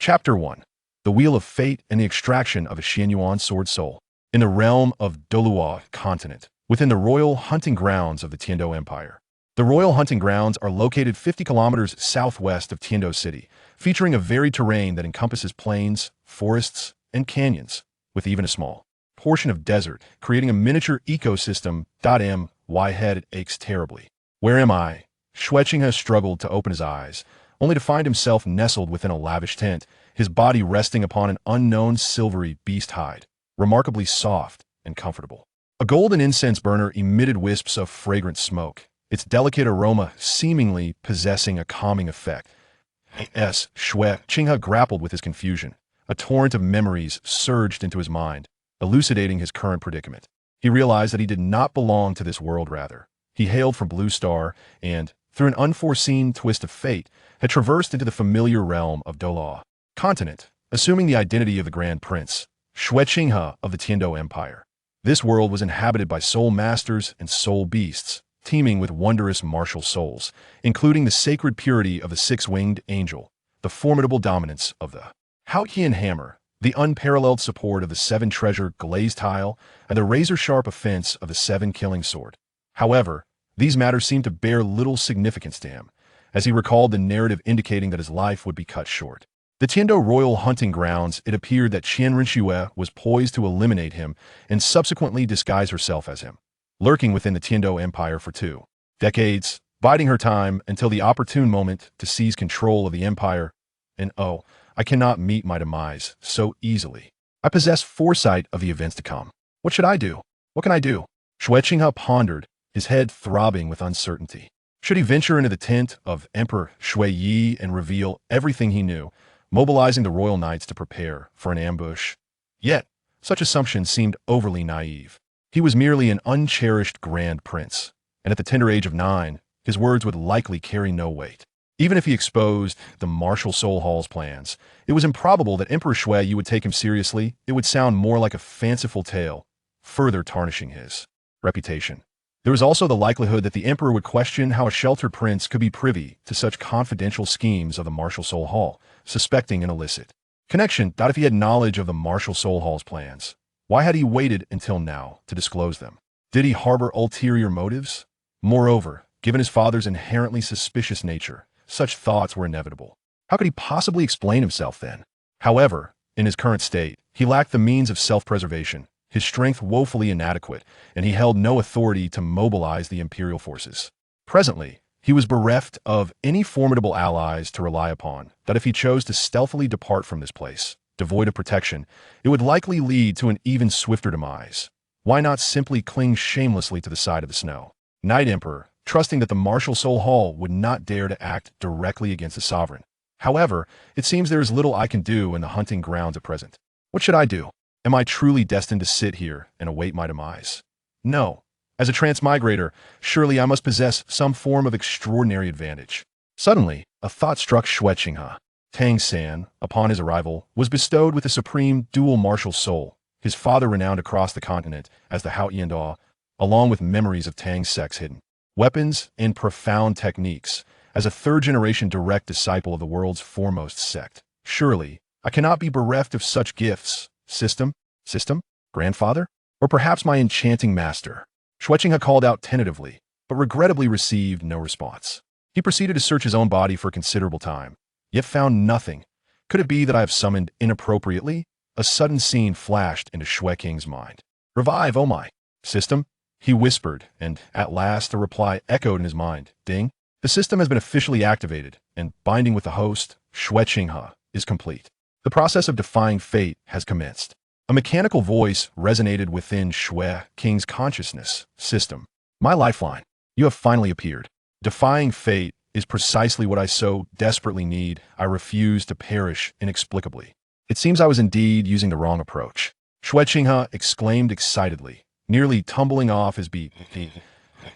Chapter 1. The Wheel of Fate and the Extraction of a Xuanyuan Sword Soul. In the realm of Douluo Continent, within the royal hunting grounds of the Tiando Empire. The royal hunting grounds are located 50 kilometers southwest of Tiando City, featuring a varied terrain that encompasses plains, forests, and canyons, with even a small portion of desert, creating a miniature ecosystem. My head aches terribly. Where am I? Xue Qinghe struggled to open his eyes, only to find himself nestled within a lavish tent, his body resting upon an unknown silvery beast hide, remarkably soft and comfortable. A golden incense burner emitted wisps of fragrant smoke, its delicate aroma seemingly possessing a calming effect. Xue Qinghe grappled with his confusion. A torrent of memories surged into his mind, elucidating his current predicament. He realized that he did not belong to this world, rather. He hailed from Blue Star and, through an unforeseen twist of fate, had traversed into the familiar realm of Douluo Continent, assuming the identity of the Grand Prince, Xue Qinghe of the Tiando Empire. This world was inhabited by soul masters and soul beasts, teeming with wondrous martial souls, including the sacred purity of the six-winged angel, the formidable dominance of the Qian hammer, the unparalleled support of the seven-treasure glazed tile, and the razor-sharp offense of the seven-killing sword. However, these matters seemed to bear little significance to him, as he recalled the narrative indicating that his life would be cut short. The Tiando royal hunting grounds, it appeared that Qian Renxue was poised to eliminate him and subsequently disguise herself as him, lurking within the Tiando Empire for 2 decades, biding her time until the opportune moment to seize control of the empire. And oh, I cannot meet my demise so easily. I possess foresight of the events to come. What should I do? What can I do? Xue Qinghe pondered, his head throbbing with uncertainty. Should he venture into the tent of Emperor Xue Yi and reveal everything he knew, mobilizing the royal knights to prepare for an ambush? Yet, such assumptions seemed overly naive. He was merely an uncherished grand prince, and at the tender age of 9, his words would likely carry no weight. Even if he exposed the martial soul hall's plans, it was improbable that Emperor Xue Yi would take him seriously. It would sound more like a fanciful tale, further tarnishing his reputation. There was also the likelihood that the emperor would question how a sheltered prince could be privy to such confidential schemes of the martial soul hall, suspecting an illicit connection. If he had knowledge of the martial soul hall's plans, why had he waited until now to disclose them? Did he harbor ulterior motives? Moreover, given his father's inherently suspicious nature, such thoughts were inevitable. How could he possibly explain himself then? However, in his current state, he lacked the means of self-preservation, his strength woefully inadequate, and he held no authority to mobilize the imperial forces. Presently, he was bereft of any formidable allies to rely upon, that if he chose to stealthily depart from this place, devoid of protection, it would likely lead to an even swifter demise. Why not simply cling shamelessly to the side of the snow? Knight Emperor, trusting that the martial soul hall would not dare to act directly against the sovereign. However, it seems there is little I can do in the hunting grounds at present. What should I do? Am I truly destined to sit here and await my demise? No. As a transmigrator, surely I must possess some form of extraordinary advantage. Suddenly, a thought struck Xue Qinghe. Tang San, upon his arrival, was bestowed with a supreme dual martial soul, his father renowned across the continent as the Xuanyuan, along with memories of Tang's sex hidden weapons and profound techniques, as a third-generation direct disciple of the world's foremost sect. Surely, I cannot be bereft of such gifts. System? Grandfather? Or perhaps my enchanting master? Xue Qinghe called out tentatively, but regrettably received no response. He proceeded to search his own body for a considerable time, yet found nothing. Could it be that I have summoned inappropriately? A sudden scene flashed into Xue Qinghe's mind. Revive, oh my. System? He whispered, and at last a reply echoed in his mind. Ding. The system has been officially activated, and binding with the host, Xue Qinghe, is complete. The process of defying fate has commenced. A mechanical voice resonated within Xue Qinghe's consciousness. System. My lifeline. You have finally appeared. Defying fate is precisely what I so desperately need. I refuse to perish inexplicably. It seems I was indeed using the wrong approach. Xue Qinghe exclaimed excitedly, nearly tumbling off his beat.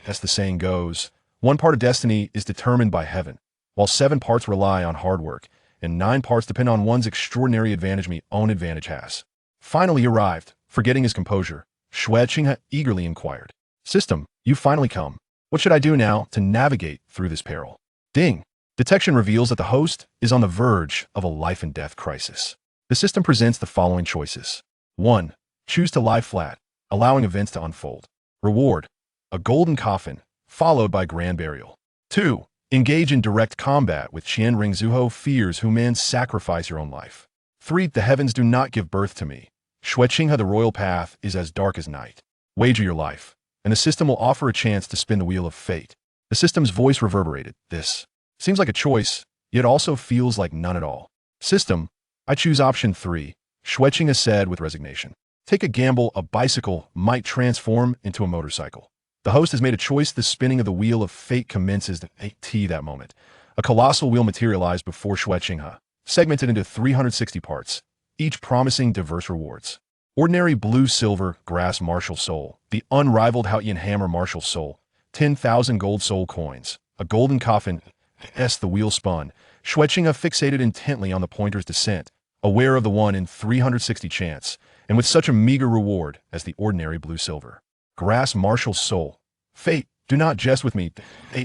As the saying goes, one part of destiny is determined by heaven, while 7 parts rely on hard work, and 9 parts depend on one's extraordinary advantage. My own advantage has finally arrived. Forgetting his composure, Xue Qinghe eagerly inquired. System, you've finally come. What should I do now to navigate through this peril? Ding. Detection reveals that the host is on the verge of a life-and-death crisis. The system presents the following choices. 1. Choose to lie flat, allowing events to unfold. Reward: a golden coffin, followed by grand burial. 2. Engage in direct combat with Qian Renxue fears who man sacrifice your own life. 3. The heavens do not give birth to me. Xue Qinghe, the royal path is as dark as night. Wager your life, and the system will offer a chance to spin the wheel of fate. The system's voice reverberated. This seems like a choice, yet also feels like none at all. System: I choose option 3, Xue Qinghe said with resignation. Take a gamble. A bicycle might transform into a motorcycle. The host has made a choice. The spinning of the wheel of fate commences at that moment. A colossal wheel materialized before Xue Qinghe, segmented into 360 parts, each promising diverse rewards. Ordinary blue-silver grass martial soul, the unrivaled Haotian hammer martial soul, 10,000 gold soul coins, a golden coffin. The wheel spun. Xue Qinghe fixated intently on the pointer's descent, aware of the 1 in 360 chance, and with such a meager reward as the ordinary blue-silver grass martial soul. Fate, do not jest with me.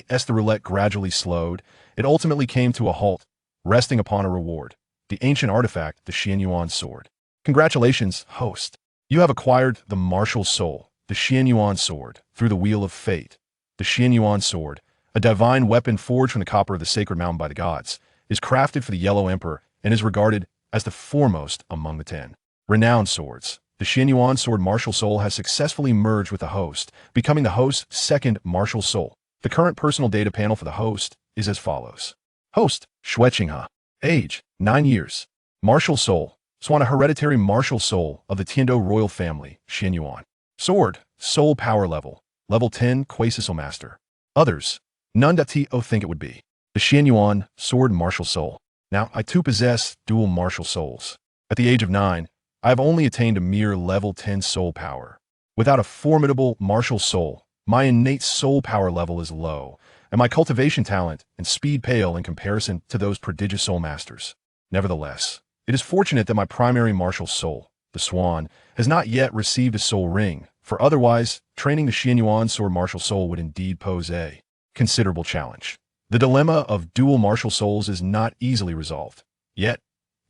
As the roulette gradually slowed, it ultimately came to a halt, resting upon a reward: the ancient artifact, the Xuanyuan Sword. Congratulations, host. You have acquired the martial soul, the Xuanyuan Sword, through the wheel of fate. The Xuanyuan Sword, a divine weapon forged from the copper of the sacred mountain by the gods, is crafted for the Yellow Emperor and is regarded as the foremost among the 10 renowned swords. The Xuanyuan Sword martial soul has successfully merged with the host, becoming the host's second martial soul. The current personal data panel for the host is as follows. Host: Xue Qinghe. Age: 9 years. Martial soul: Swan, a hereditary martial soul of the Tiando royal family, Xuanyuan. Sword: soul power level, level 10, soulmaster. Others: none that think it would be. The Xuanyuan Sword martial soul. Now, I too possess dual martial souls. At the age of 9, I have only attained a mere level 10 soul power. Without a formidable martial soul, my innate soul power level is low, and my cultivation talent and speed pale in comparison to those prodigious soul masters. Nevertheless, it is fortunate that my primary martial soul, the Swan, has not yet received a soul ring, for otherwise, training the Xuanyuan Sword martial soul would indeed pose a considerable challenge. The dilemma of dual martial souls is not easily resolved. Yet,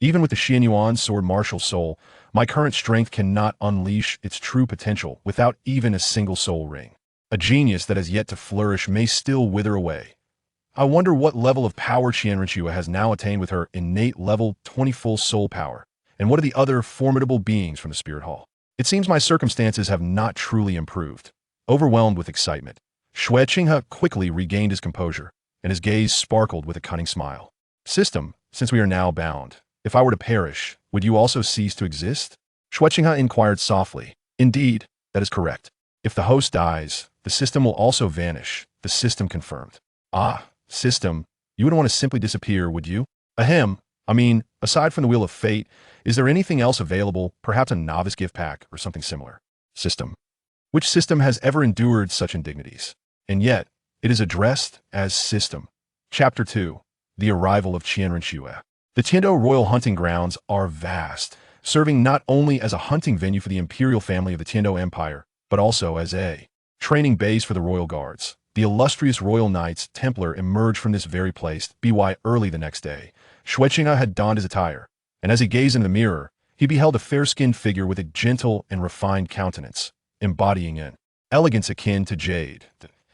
even with the Xuanyuan Sword martial soul, my current strength cannot unleash its true potential without even a single soul ring. A genius that has yet to flourish may still wither away. I wonder what level of power Qian Renxue has now attained with her innate level 20 full soul power, and what are the other formidable beings from the Spirit Hall? It seems my circumstances have not truly improved. Overwhelmed with excitement, Xue Qinghe quickly regained his composure, and his gaze sparkled with a cunning smile. System: since we are now bound, if I were to perish, would you also cease to exist? Xue Qinghe inquired softly. Indeed, that is correct. If the host dies, the system will also vanish, the system confirmed. Ah, system, you wouldn't want to simply disappear, would you? Ahem, I mean, aside from the Wheel of Fate, is there anything else available, perhaps a novice gift pack or something similar? System. Which system has ever endured such indignities? And yet, it is addressed as System. Chapter 2. The Arrival of Qian Renxue. The Tiando royal hunting grounds are vast, serving not only as a hunting venue for the imperial family of the Tiando Empire, but also as a training base for the royal guards. The illustrious royal knights Templar emerged from this very place early the next day. Xue Qinghe had donned his attire, and as he gazed in the mirror, he beheld a fair-skinned figure with a gentle and refined countenance, embodying an elegance akin to jade.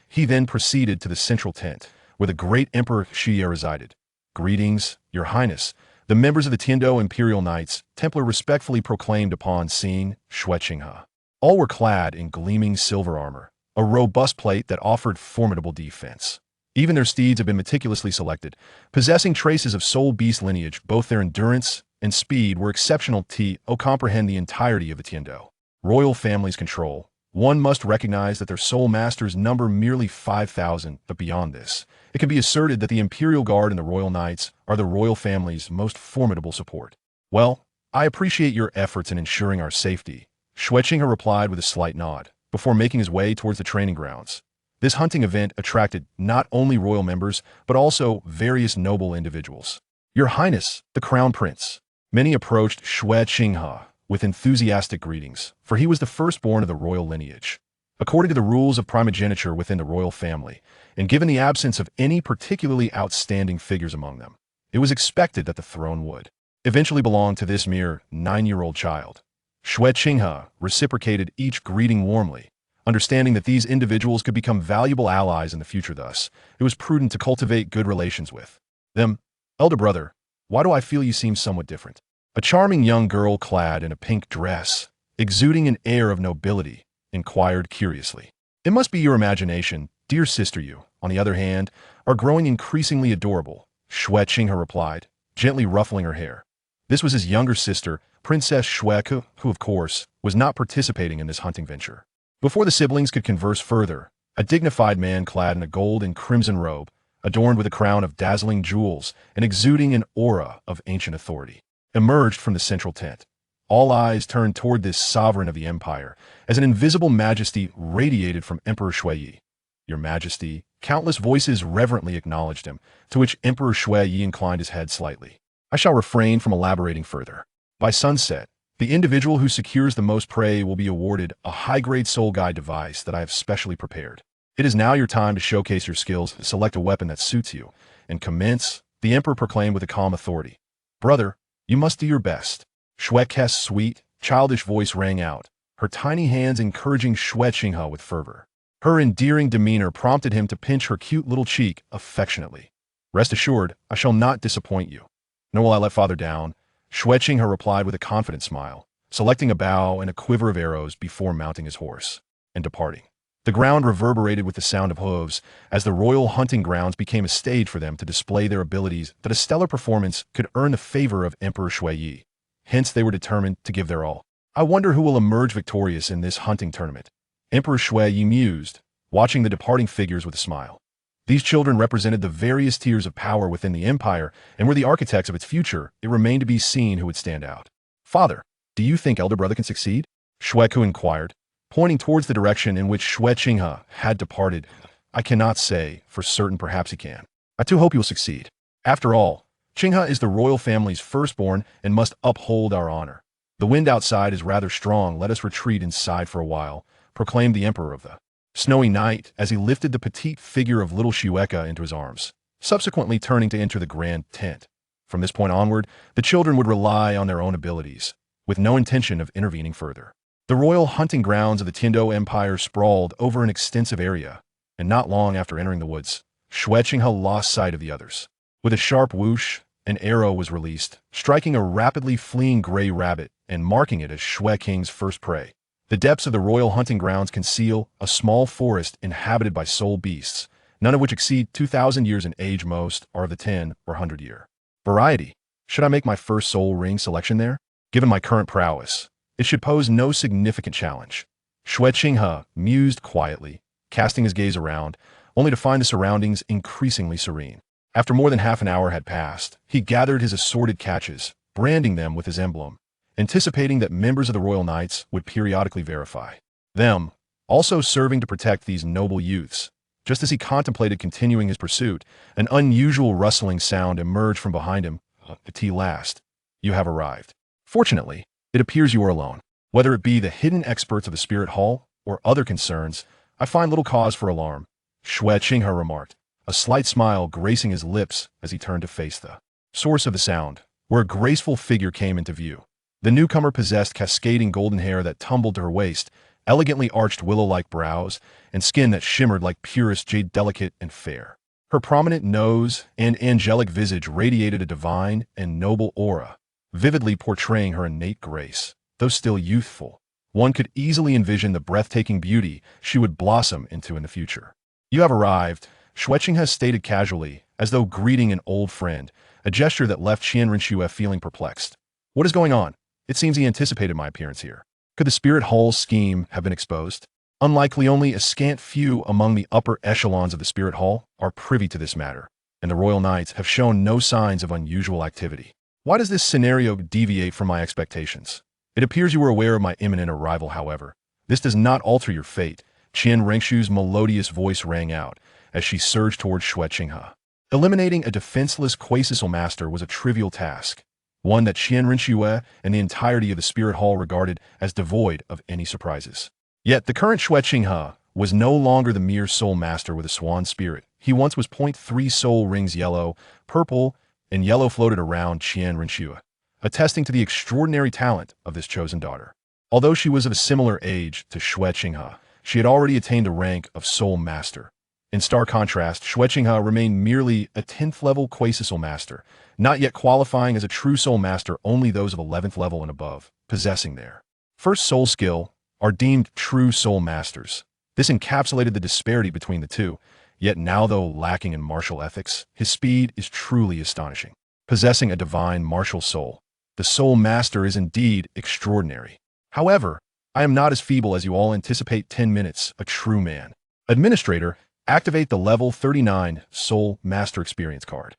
He then proceeded to the central tent, where the great Emperor Xue resided. Greetings, Your Highness. The members of the Tiando Imperial Knights Templar respectfully proclaimed upon seeing Xue Qinghe. All were clad in gleaming silver armor, a robust plate that offered formidable defense. Even their steeds have been meticulously selected, possessing traces of soul beast lineage. Both their endurance and speed were exceptional to comprehend the entirety of the Tiando royal family's control. One must recognize that their soul masters number merely 5,000, but beyond this, it can be asserted that the Imperial Guard and the Royal Knights are the royal family's most formidable support. Well, I appreciate your efforts in ensuring our safety, Xue Qinghe replied with a slight nod, before making his way towards the training grounds. This hunting event attracted not only royal members, but also various noble individuals. Your Highness, the Crown Prince. Many approached Xue Qinghe with enthusiastic greetings, for he was the firstborn of the royal lineage. According to the rules of primogeniture within the royal family, and given the absence of any particularly outstanding figures among them, it was expected that the throne would eventually belong to this mere 9-year-old child. Xue Qinghe reciprocated each greeting warmly, understanding that these individuals could become valuable allies in the future. Thus, it was prudent to cultivate good relations with them. Elder brother, why do I feel you seem somewhat different? A charming young girl clad in a pink dress, exuding an air of nobility, inquired curiously. It must be your imagination, dear sister. You, on the other hand, are growing increasingly adorable, Xue Qinghe replied, gently ruffling her hair. This was his younger sister, Princess Xue Qinghe, who, of course, was not participating in this hunting venture. Before the siblings could converse further, a dignified man clad in a gold and crimson robe, adorned with a crown of dazzling jewels and exuding an aura of ancient authority, emerged from the central tent. All eyes turned toward this sovereign of the empire, as an invisible majesty radiated from Emperor Xue. Your Majesty, countless voices reverently acknowledged him, to which Emperor Xue inclined his head slightly. I shall refrain from elaborating further. By sunset, the individual who secures the most prey will be awarded a high-grade soul guide device that I have specially prepared. It is now your time to showcase your skills, select a weapon that suits you, and commence, the Emperor proclaimed with a calm authority. Brother, you must do your best. Xue Qinghe's sweet, childish voice rang out, her tiny hands encouraging Xue Qinghe with fervor. Her endearing demeanor prompted him to pinch her cute little cheek affectionately. Rest assured, I shall not disappoint you. Nor will I let father down, Xue Qinghe replied with a confident smile, selecting a bow and a quiver of arrows before mounting his horse and departing. The ground reverberated with the sound of hooves as the royal hunting grounds became a stage for them to display their abilities that a stellar performance could earn the favor of Emperor Xue. Hence, they were determined to give their all. I wonder who will emerge victorious in this hunting tournament. Emperor Xue mused, watching the departing figures with a smile. These children represented the various tiers of power within the empire and were the architects of its future. It remained to be seen who would stand out. Father, do you think elder brother can succeed? Xue Qinghe inquired, pointing towards the direction in which Xue Qinghe had departed. I cannot say for certain. Perhaps he can. I too hope you'll succeed. After all, Qinghe is the royal family's firstborn and must uphold our honor. The wind outside is rather strong. Let us retreat inside for a while, proclaimed the emperor of the snowy night as he lifted the petite figure of little Xue Qinghe into his arms, subsequently turning to enter the grand tent. From this point onward, the children would rely on their own abilities, with no intention of intervening further. The royal hunting grounds of the Tiando Empire sprawled over an extensive area, and not long after entering the woods, Xue Qinghe lost sight of the others. With a sharp whoosh, an arrow was released, striking a rapidly fleeing gray rabbit and marking it as Xue Qinghe's first prey. The depths of the royal hunting grounds conceal a small forest inhabited by soul beasts, none of which exceed 2,000 years in age. Most are of the 10 or 100-year variety. Should I make my first soul ring selection there? Given my current prowess, it should pose no significant challenge. Xue Qinghe mused quietly, casting his gaze around, only to find the surroundings increasingly serene. After more than half an hour had passed, he gathered his assorted catches, branding them with his emblem, anticipating that members of the Royal Knights would periodically verify them, also serving to protect these noble youths. Just as he contemplated continuing his pursuit, an unusual rustling sound emerged from behind him. At last, you have arrived. Fortunately, it appears you are alone. Whether it be the hidden experts of the Spirit Hall or other concerns, I find little cause for alarm, Xue Qinghe remarked, a slight smile gracing his lips as he turned to face the source of the sound, where a graceful figure came into view. The newcomer possessed cascading golden hair that tumbled to her waist, elegantly arched willow-like brows, and skin that shimmered like purest jade, delicate and fair. Her prominent nose and angelic visage radiated a divine and noble aura, vividly portraying her innate grace. Though still youthful, one could easily envision the breathtaking beauty she would blossom into in the future. You have arrived, Xue Qinghe stated casually, as though greeting an old friend, a gesture that left Qian Renxue feeling perplexed. What is going on? It seems he anticipated my appearance here. Could the Spirit Hall's scheme have been exposed? Unlikely. Only a scant few among the upper echelons of the Spirit Hall are privy to this matter, and the Royal Knights have shown no signs of unusual activity. Why does this scenario deviate from my expectations? It appears you were aware of my imminent arrival, however. This does not alter your fate. Qian Renxue's melodious voice rang out as she surged towards Xue Qinghe. Eliminating a defenseless soulmaster was a trivial task, one that Qian Renxue and the entirety of the Spirit Hall regarded as devoid of any surprises. Yet the current Xue Qinghe was no longer the mere soul master with a swan spirit. He once was. .3 soul rings yellow, purple, and yellow floated around Qian Renxue, attesting to the extraordinary talent of this chosen daughter. Although she was of a similar age to Xue Qinghe, she had already attained the rank of soul master. In stark contrast, Xue Qinghe remained merely a 10th level quasi-soul master, not yet qualifying as a true soul master. Only those of 11th level and above, possessing their first soul skill, are deemed true soul masters. This encapsulated the disparity between the two, yet now though lacking in martial ethics, his speed is truly astonishing. Possessing a divine martial soul, the soul master is indeed extraordinary. However, I am not as feeble as you all anticipate. 10 minutes, a true man. Administrator, activate the level 39 soul master experience card.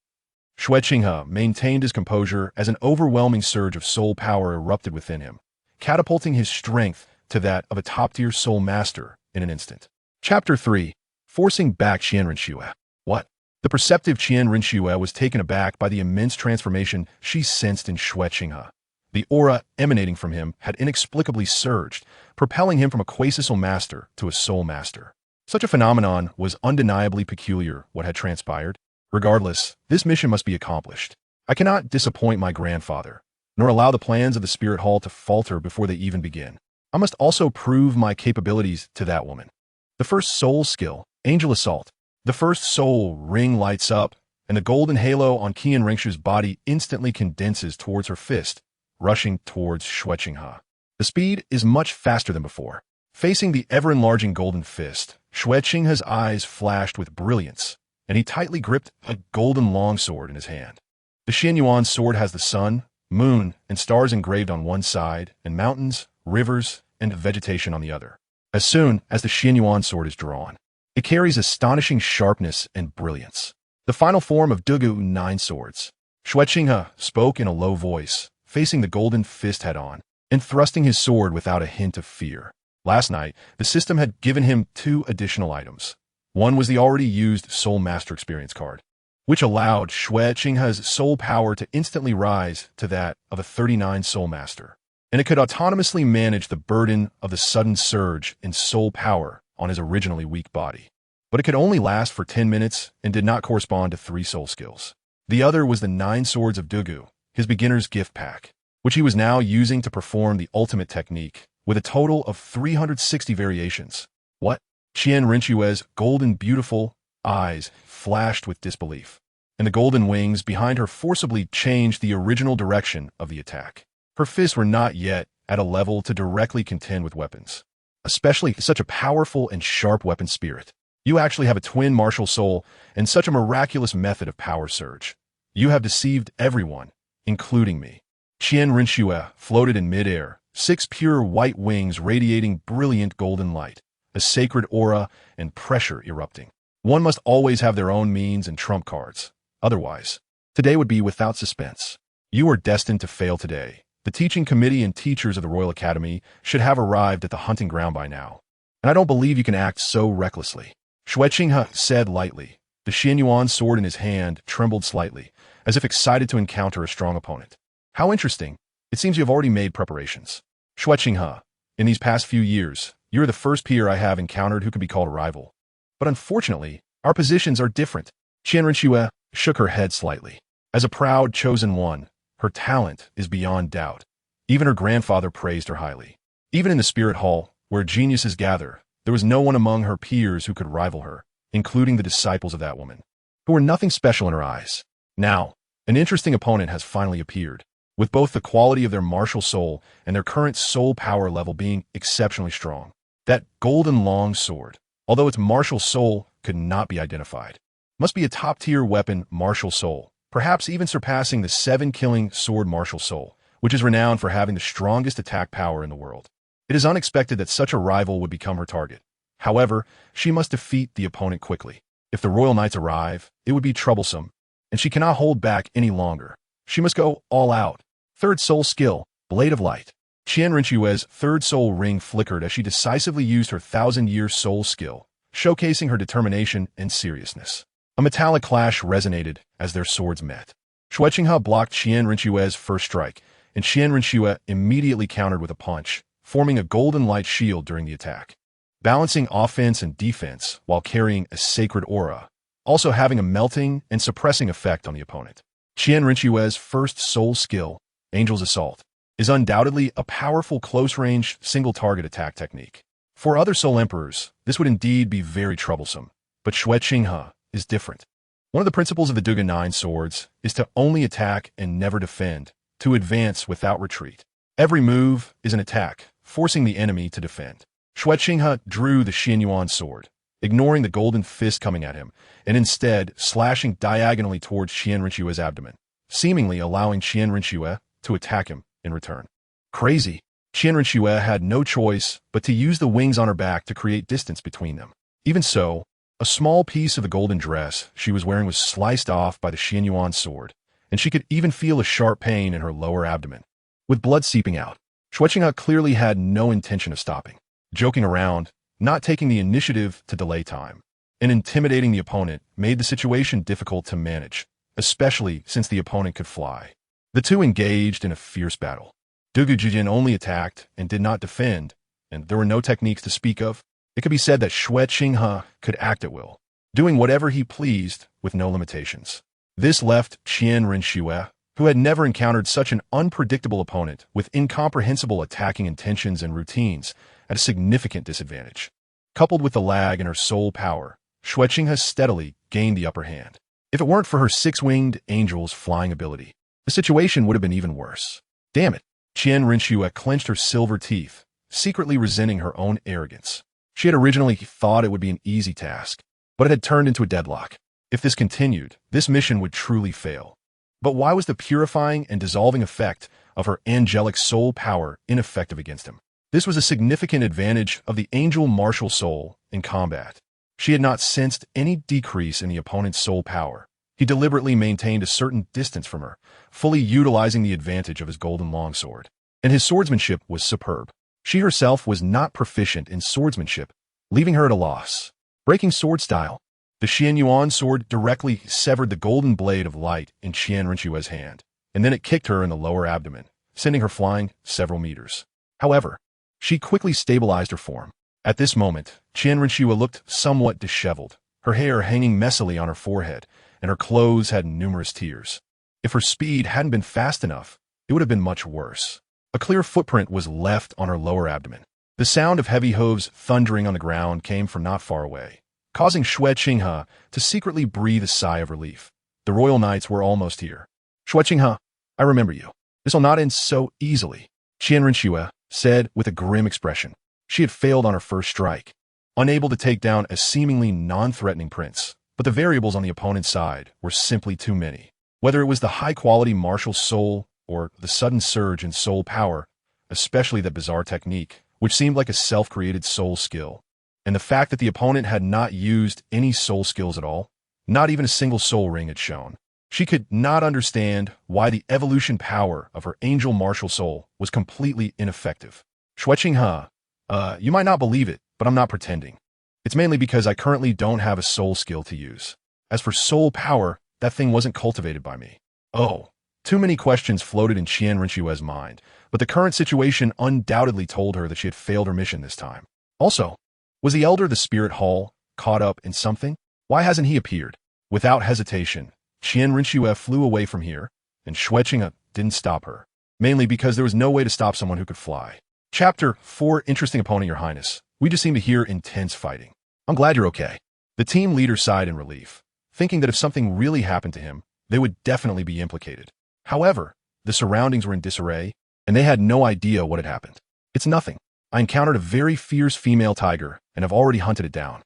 Xue Qinghe maintained his composure as an overwhelming surge of soul power erupted within him, catapulting his strength to that of a top-tier soul master in an instant. Chapter 3. Forcing back Qian Renxue. What? The perceptive Qian Renxue was taken aback by the immense transformation she sensed in Xue Qinghe. The aura emanating from him had inexplicably surged, propelling him from a quasi-soul master to a soul master. Such a phenomenon was undeniably peculiar. What had transpired? Regardless, this mission must be accomplished. I cannot disappoint my grandfather, nor allow the plans of the Spirit Hall to falter before they even begin. I must also prove my capabilities to that woman. The first soul skill, Angel Assault. The first soul ring lights up, and the golden halo on Qian Renxue's body instantly condenses towards her fist, rushing towards Xue Qinghe. The speed is much faster than before. Facing the ever-enlarging golden fist, Xue Qinghe's eyes flashed with brilliance, and he tightly gripped a golden longsword in his hand. The Xuanyuan Sword has the sun, moon, and stars engraved on one side, and mountains, rivers, and vegetation on the other. As soon as the Xuanyuan Sword is drawn, it carries astonishing sharpness and brilliance. The final form of Douluo 9 swords. Xue Qinghe spoke in a low voice, facing the golden fist head-on, and thrusting his sword without a hint of fear. Last night, the system had given him 2 additional items. One was the already used Soul Master Experience card, which allowed Xue Qinghe's soul power to instantly rise to that of a 39 Soul Master, and it could autonomously manage the burden of the sudden surge in soul power on his originally weak body. But it could only last for 10 minutes and did not correspond to 3 soul skills. The other was the 9 Swords of Douluo, his beginner's gift pack, which he was now using to perform the ultimate technique, with a total of 360 variations. What? Qian Renxue's golden beautiful eyes flashed with disbelief, and the golden wings behind her forcibly changed the original direction of the attack. Her fists were not yet at a level to directly contend with weapons, especially such a powerful and sharp weapon spirit. You actually have a twin martial soul and such a miraculous method of power surge. You have deceived everyone, including me. Qian Renxue floated in midair, 6 pure white wings radiating brilliant golden light, a sacred aura and pressure erupting. One must always have their own means and trump cards. Otherwise, today would be without suspense. You are destined to fail today. The teaching committee and teachers of the Royal Academy should have arrived at the hunting ground by now. And I don't believe you can act so recklessly. Xue Qinghe said lightly. The Xuanyuan sword in his hand trembled slightly, as if excited to encounter a strong opponent. How interesting. It seems you have already made preparations. Xue Qinghe, in these past few years, you are the first peer I have encountered who can be called a rival. But unfortunately, our positions are different. Qian Renxue shook her head slightly. As a proud chosen one, her talent is beyond doubt. Even her grandfather praised her highly. Even in the Spirit Hall, where geniuses gather, there was no one among her peers who could rival her, including the disciples of that woman, who were nothing special in her eyes. Now, an interesting opponent has finally appeared, with both the quality of their martial soul and their current soul power level being exceptionally strong. That golden long sword, although its martial soul could not be identified, must be a top-tier weapon martial soul, perhaps even surpassing the 7-killing sword martial soul, which is renowned for having the strongest attack power in the world. It is unexpected that such a rival would become her target. However, she must defeat the opponent quickly. If the royal knights arrive, it would be troublesome, and she cannot hold back any longer. She must go all out. Third soul skill, Blade of Light. Qian Renxue's third soul ring flickered as she decisively used her 1,000-year soul skill, showcasing her determination and seriousness. A metallic clash resonated as their swords met. Xue Qinghe blocked Qian Renxue's first strike, and Qian Renxue immediately countered with a punch, forming a golden light shield during the attack, balancing offense and defense while carrying a sacred aura, also having a melting and suppressing effect on the opponent. Qian Renxue's first soul skill, Angel's Assault, is undoubtedly a powerful close-range, single-target attack technique. For other Soul Emperors, this would indeed be very troublesome, but Xue Qinghe is different. One of the principles of the Douluo 9 swords is to only attack and never defend, to advance without retreat. Every move is an attack, forcing the enemy to defend. Xue Qinghe drew the Xuanyuan Sword, ignoring the golden fist coming at him, and instead slashing diagonally towards Qian Renxue's abdomen, seemingly allowing Qian Renxue to attack him in return. Crazy. Qian Renxue had no choice but to use the wings on her back to create distance between them. Even so, a small piece of the golden dress she was wearing was sliced off by the Xuanyuan Sword, and she could even feel a sharp pain in her lower abdomen. With blood seeping out, Xue Qinghe clearly had no intention of stopping. Joking around, not taking the initiative to delay time, and intimidating the opponent made the situation difficult to manage, especially since the opponent could fly. The two engaged in a fierce battle. Douluo Jijin only attacked and did not defend, and there were no techniques to speak of. It could be said that Xue Qinghe could act at will, doing whatever he pleased with no limitations. This left Qian Renxue, who had never encountered such an unpredictable opponent with incomprehensible attacking intentions and routines, at a significant disadvantage. Coupled with the lag in her soul power, Xue Qinghe steadily gained the upper hand. If it weren't for her six-winged angel's flying ability, the situation would have been even worse. Damn it. Qian Renxue clenched her silver teeth, secretly resenting her own arrogance. She had originally thought it would be an easy task, but it had turned into a deadlock. If this continued, this mission would truly fail. But why was the purifying and dissolving effect of her angelic soul power ineffective against him? This was a significant advantage of the angel martial soul in combat. She had not sensed any decrease in the opponent's soul power. He deliberately maintained a certain distance from her, fully utilizing the advantage of his golden longsword. And his swordsmanship was superb. She herself was not proficient in swordsmanship, leaving her at a loss. Breaking sword style. The Xuanyuan Sword directly severed the golden blade of light in Qian Renxue's hand, and then it kicked her in the lower abdomen, sending her flying several meters. However, she quickly stabilized her form. At this moment, Qian Renxue looked somewhat disheveled, her hair hanging messily on her forehead, and her clothes had numerous tears. If her speed hadn't been fast enough, it would have been much worse. A clear footprint was left on her lower abdomen. The sound of heavy hooves thundering on the ground came from not far away, causing Xue Qinghe to secretly breathe a sigh of relief. The royal knights were almost here. Xue Qinghe, I remember you. This will not end so easily, Qian Renxue said with a grim expression. She had failed on her first strike, unable to take down a seemingly non-threatening prince, but the variables on the opponent's side were simply too many. Whether it was the high-quality martial soul or the sudden surge in soul power, especially that bizarre technique, which seemed like a self-created soul skill, and the fact that the opponent had not used any soul skills at all, not even a single soul ring had shown. She could not understand why the evolution power of her angel martial soul was completely ineffective. Xue Qinghe, you might not believe it, but I'm not pretending. It's mainly because I currently don't have a soul skill to use. As for soul power, that thing wasn't cultivated by me. Oh, too many questions floated in Qian Renxue's mind, but the current situation undoubtedly told her that she had failed her mission this time. Also, was the Elder the Spirit Hall caught up in something? Why hasn't he appeared? Without hesitation, Qian Renxue flew away from here, and Xue Qinghe didn't stop her, mainly because there was no way to stop someone who could fly. Chapter 4. Interesting opponent, Your Highness. We just seem to hear intense fighting. I'm glad you're okay. The team leader sighed in relief, thinking that if something really happened to him, they would definitely be implicated. However, the surroundings were in disarray, and they had no idea what had happened. It's nothing. I encountered a very fierce female tiger, and have already hunted it down.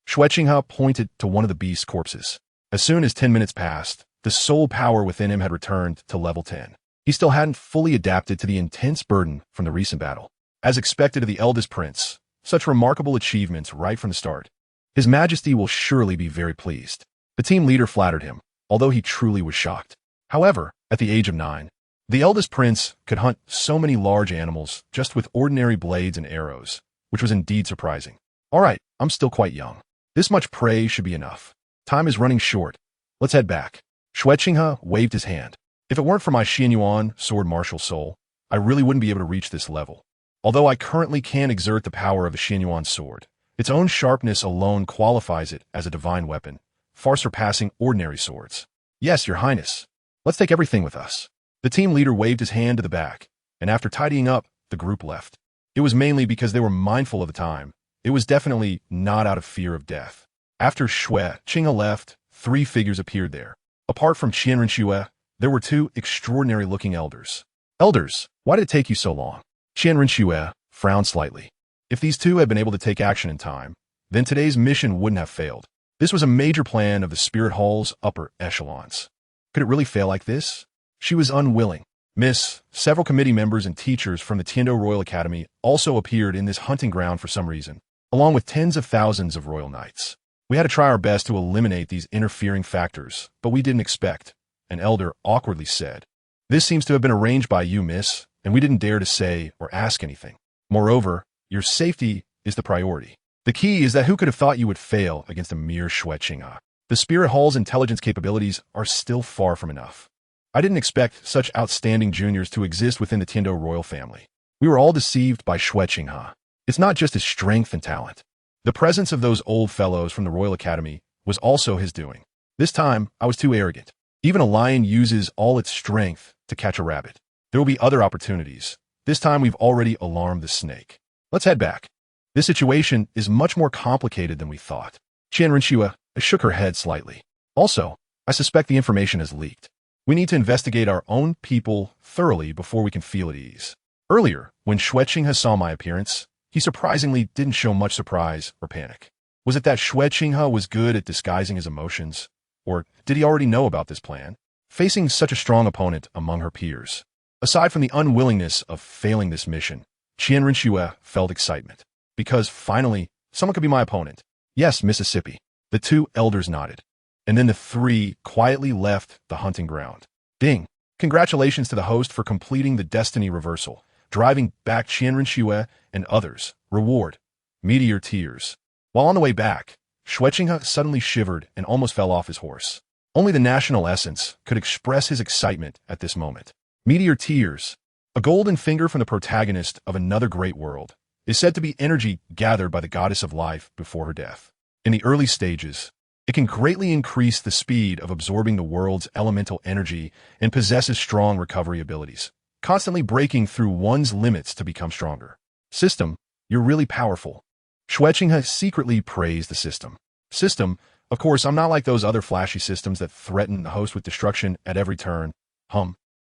Xue Qinghe pointed to one of the beast's corpses. As soon as 10 minutes passed, the soul power within him had returned to level 10. He still hadn't fully adapted to the intense burden from the recent battle. As expected of the eldest prince, such remarkable achievements right from the start. His Majesty will surely be very pleased. The team leader flattered him, although he truly was shocked. However, at the age of 9, the eldest prince could hunt so many large animals just with ordinary blades and arrows, which was indeed surprising. All right, I'm still quite young. This much prey should be enough. Time is running short. Let's head back. Xue Qinghe waved his hand. If it weren't for my Xuanyuan Sword martial soul, I really wouldn't be able to reach this level. Although I currently can't exert the power of a Xuanyuan Sword, its own sharpness alone qualifies it as a divine weapon, far surpassing ordinary swords. Yes, Your Highness. Let's take everything with us. The team leader waved his hand to the back, and after tidying up, the group left. It was mainly because they were mindful of the time. It was definitely not out of fear of death. After Xue Qinghe left, 3 figures appeared there. Apart from Qian Renxue, there were 2 extraordinary-looking elders. Elders, why did it take you so long? Qian Renxue frowned slightly. If these 2 had been able to take action in time, then today's mission wouldn't have failed. This was a major plan of the Spirit Hall's upper echelons. Could it really fail like this? She was unwilling. Miss, several committee members and teachers from the Tiando Royal Academy also appeared in this hunting ground for some reason, along with tens of thousands of royal knights. We had to try our best to eliminate these interfering factors, but we didn't expect, an elder awkwardly said. This seems to have been arranged by you, miss, and we didn't dare to say or ask anything. Moreover, your safety is the priority. The key is that who could have thought you would fail against a mere Xue Qinghe? The Spirit Hall's intelligence capabilities are still far from enough. I didn't expect such outstanding juniors to exist within the Tiando royal family. We were all deceived by Xue Qinghe. It's not just his strength and talent. The presence of those old fellows from the Royal Academy was also his doing. This time, I was too arrogant. Even a lion uses all its strength to catch a rabbit. There will be other opportunities. This time we've already alarmed the snake. Let's head back. This situation is much more complicated than we thought. Qian Renxue shook her head slightly. Also, I suspect the information has leaked. We need to investigate our own people thoroughly before we can feel at ease. Earlier, when Xue Qinghe saw my appearance, he surprisingly didn't show much surprise or panic. Was it that Xue Qinghe was good at disguising his emotions? Or did he already know about this plan? Facing such a strong opponent among her peers, aside from the unwillingness of failing this mission, Qian Renxue felt excitement. Because, finally, someone could be my opponent. Yes, Mississippi. The 2 elders nodded. And then the 3 quietly left the hunting ground. Ding! Congratulations to the host for completing the destiny reversal, driving back Qian Renxue and others. Reward. Meteor tears. While on the way back, Xue Qinghe suddenly shivered and almost fell off his horse. Only the national essence could express his excitement at this moment. Meteor tears. A golden finger from the protagonist of another great world is said to be energy gathered by the goddess of life before her death. In the early stages, it can greatly increase the speed of absorbing the world's elemental energy and possesses strong recovery abilities, constantly breaking through one's limits to become stronger. System, you're really powerful. Xue Qinghe secretly praised the system. System, of course, I'm not like those other flashy systems that threaten the host with destruction at every turn.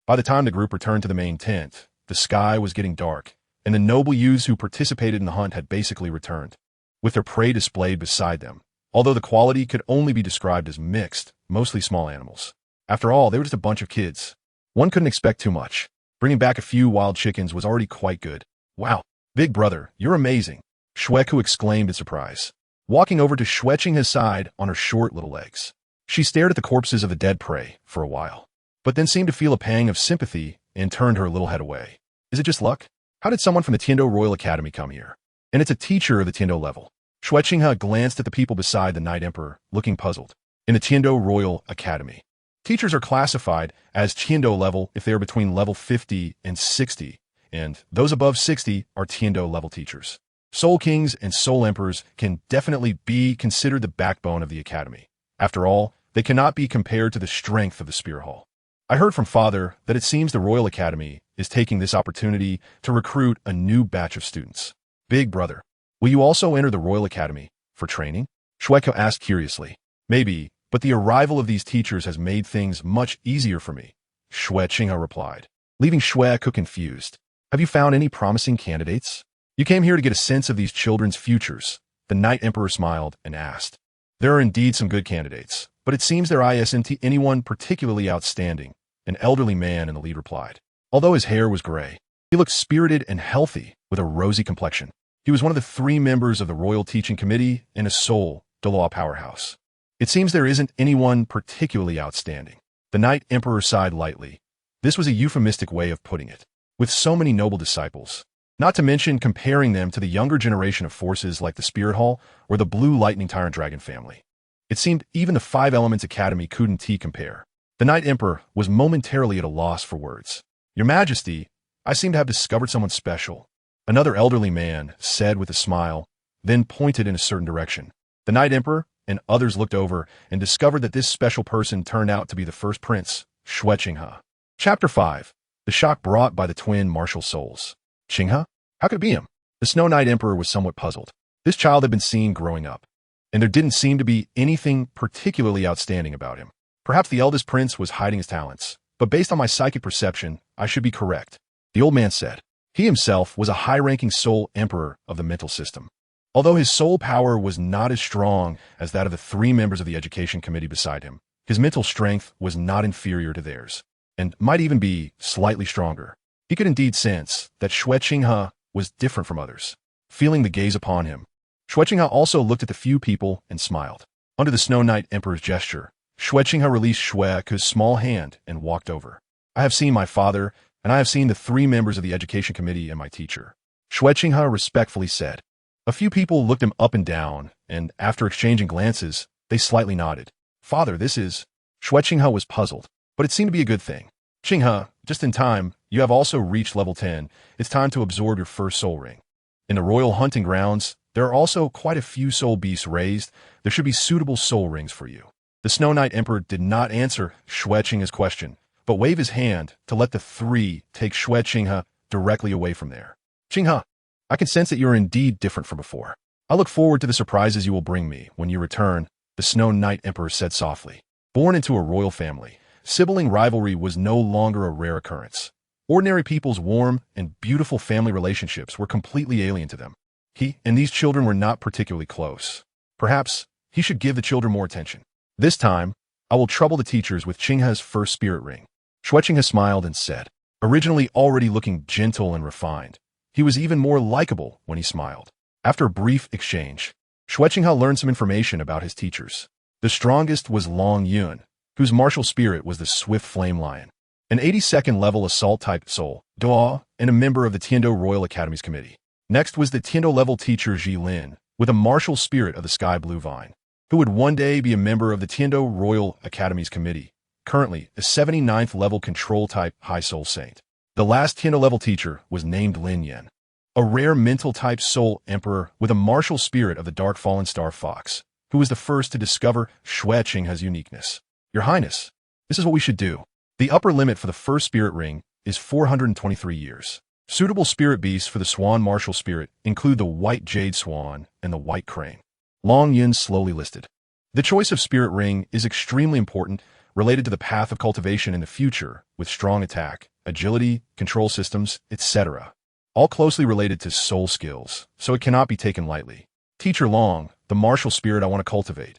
By the time the group returned to the main tent, the sky was getting dark, and the noble youths who participated in the hunt had basically returned, with their prey displayed beside them, although the quality could only be described as mixed, mostly small animals. After all, they were just a bunch of kids. One couldn't expect too much. Bringing back a few wild chickens was already quite good. Wow, big brother, you're amazing, Xue Qinghe exclaimed in surprise, walking over to Xue Qinghe's side on her short little legs. She stared at the corpses of the dead prey for a while, but then seemed to feel a pang of sympathy and turned her little head away. Is it just luck? How did someone from the Tiando Royal Academy come here? And it's a teacher of the Tiando level. Xue Qinghe glanced at the people beside the Night Emperor, looking puzzled. In the Tiando Royal Academy, teachers are classified as Tiando level if they are between level 50 and 60, and those above 60 are Tiando level teachers. Soul Kings and Soul Emperors can definitely be considered the backbone of the Academy. After all, they cannot be compared to the strength of the Spirit Hall. I heard from Father that it seems the Royal Academy is taking this opportunity to recruit a new batch of students. Big brother, will you also enter the Royal Academy for training? Xue Qinghe asked curiously. Maybe, but the arrival of these teachers has made things much easier for me, Xue Qinghe replied, leaving Xue Qinghe confused. Have you found any promising candidates? You came here to get a sense of these children's futures. The Night Emperor smiled and asked. There are indeed some good candidates, but it seems there isn't anyone particularly outstanding, an elderly man in the lead replied. Although his hair was gray, he looked spirited and healthy with a rosy complexion. He was one of the 3 members of the Royal Teaching Committee and a Seoul Douluo powerhouse. It seems there isn't anyone particularly outstanding. The Night Emperor sighed lightly. This was a euphemistic way of putting it. With so many noble disciples, not to mention comparing them to the younger generation of forces like the Spirit Hall or the Blue Lightning Tyrant Dragon family. It seemed even the 5 Elements Academy couldn't compare. The Night Emperor was momentarily at a loss for words. Your Majesty, I seem to have discovered someone special. Another elderly man said with a smile, then pointed in a certain direction. The Knight Emperor and others looked over and discovered that this special person turned out to be the first prince, Xue Qinghe. Chapter 5. The shock brought by the twin martial souls. Qinghe? How could it be him? The Snow Knight Emperor was somewhat puzzled. This child had been seen growing up, and there didn't seem to be anything particularly outstanding about him. Perhaps the eldest prince was hiding his talents, but based on my psychic perception, I should be correct. The old man said. He himself was a high-ranking soul emperor of the mental system. Although his soul power was not as strong as that of the 3 members of the education committee beside him, his mental strength was not inferior to theirs, and might even be slightly stronger. He could indeed sense that Xue Qinghe was different from others. Feeling the gaze upon him, Xue Qinghe also looked at the few people and smiled. Under the Snow Knight Emperor's gesture, Xue Qinghe released Xue Qinghe's small hand and walked over. I have seen my father, and I have seen the 3 members of the education committee and my teacher, Xue Qinghe respectfully said. A few people looked him up and down, and after exchanging glances, they slightly nodded. Father, this is... Xue Qinghe was puzzled, but it seemed to be a good thing. Qinghe, just in time, you have also reached level 10. It's time to absorb your first soul ring. In the royal hunting grounds, there are also quite a few soul beasts raised. There should be suitable soul rings for you. The Snow Knight Emperor did not answer Xue Qinghe's question, but waved his hand to let the 3 take Xue Qinghe directly away from there. Qinghe, I can sense that you are indeed different from before. I look forward to the surprises you will bring me when you return, the Snow Knight Emperor said softly. Born into a royal family, sibling rivalry was no longer a rare occurrence. Ordinary people's warm and beautiful family relationships were completely alien to them. He and these children were not particularly close. Perhaps he should give the children more attention. This time, I will trouble the teachers with Qinghe's first spirit ring. Xue Qinghe smiled and said, originally already looking gentle and refined, he was even more likable when he smiled. After a brief exchange, Xue Qinghe learned some information about his teachers. The strongest was Long Yun, whose martial spirit was the Swift Flame Lion, an 82nd level assault-type soul, Douluo, and a member of the Tiando Royal Academy's committee. Next was the Tiando level teacher Ji Lin, with a martial spirit of the Sky Blue Vine, who would one day be a member of the Tiando Royal Academy's committee, currently a 79th level control-type High Soul Saint. The last Tiando level teacher was named Lin Yan, a rare mental-type soul emperor with a martial spirit of the Dark Fallen Star Fox, who was the first to discover Xue Qinghe's uniqueness. Your Highness, this is what we should do. The upper limit for the first spirit ring is 423 years. Suitable spirit beasts for the swan martial spirit include the white jade swan and the white crane. Long Yun slowly listed. The choice of spirit ring is extremely important, related to the path of cultivation in the future, with strong attack, agility, control systems, etc. All closely related to soul skills, so it cannot be taken lightly. Teacher Long, the martial spirit I want to cultivate,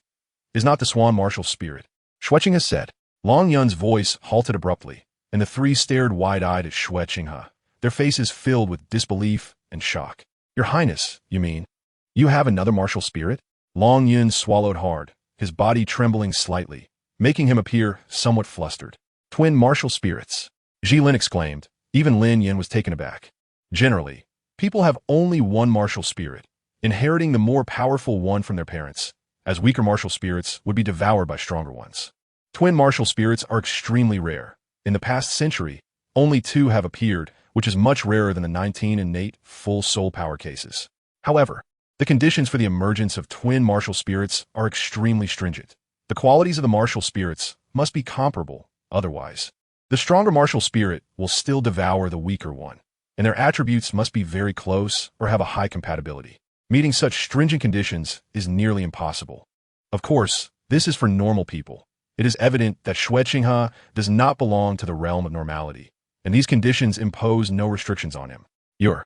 is not the swan martial spirit. Xue Qinghe said. Long Yun's voice halted abruptly, and the 3 stared wide-eyed at Xue Qinghe, their faces filled with disbelief and shock. Your Highness, you mean? You have another martial spirit? Long Yun swallowed hard, his body trembling slightly, making him appear somewhat flustered. Twin martial spirits. Ji Lin exclaimed. Even Lin Yan was taken aback. Generally, people have only one martial spirit, inheriting the more powerful one from their parents, as weaker martial spirits would be devoured by stronger ones. Twin martial spirits are extremely rare. In the past century, only 2 have appeared, which is much rarer than the 19 innate full soul power cases. However, the conditions for the emergence of twin martial spirits are extremely stringent. The qualities of the martial spirits must be comparable, otherwise, the stronger martial spirit will still devour the weaker one, and their attributes must be very close or have a high compatibility. Meeting such stringent conditions is nearly impossible. Of course, this is for normal people. It is evident that Xue Qinghe does not belong to the realm of normality, and these conditions impose no restrictions on him. Your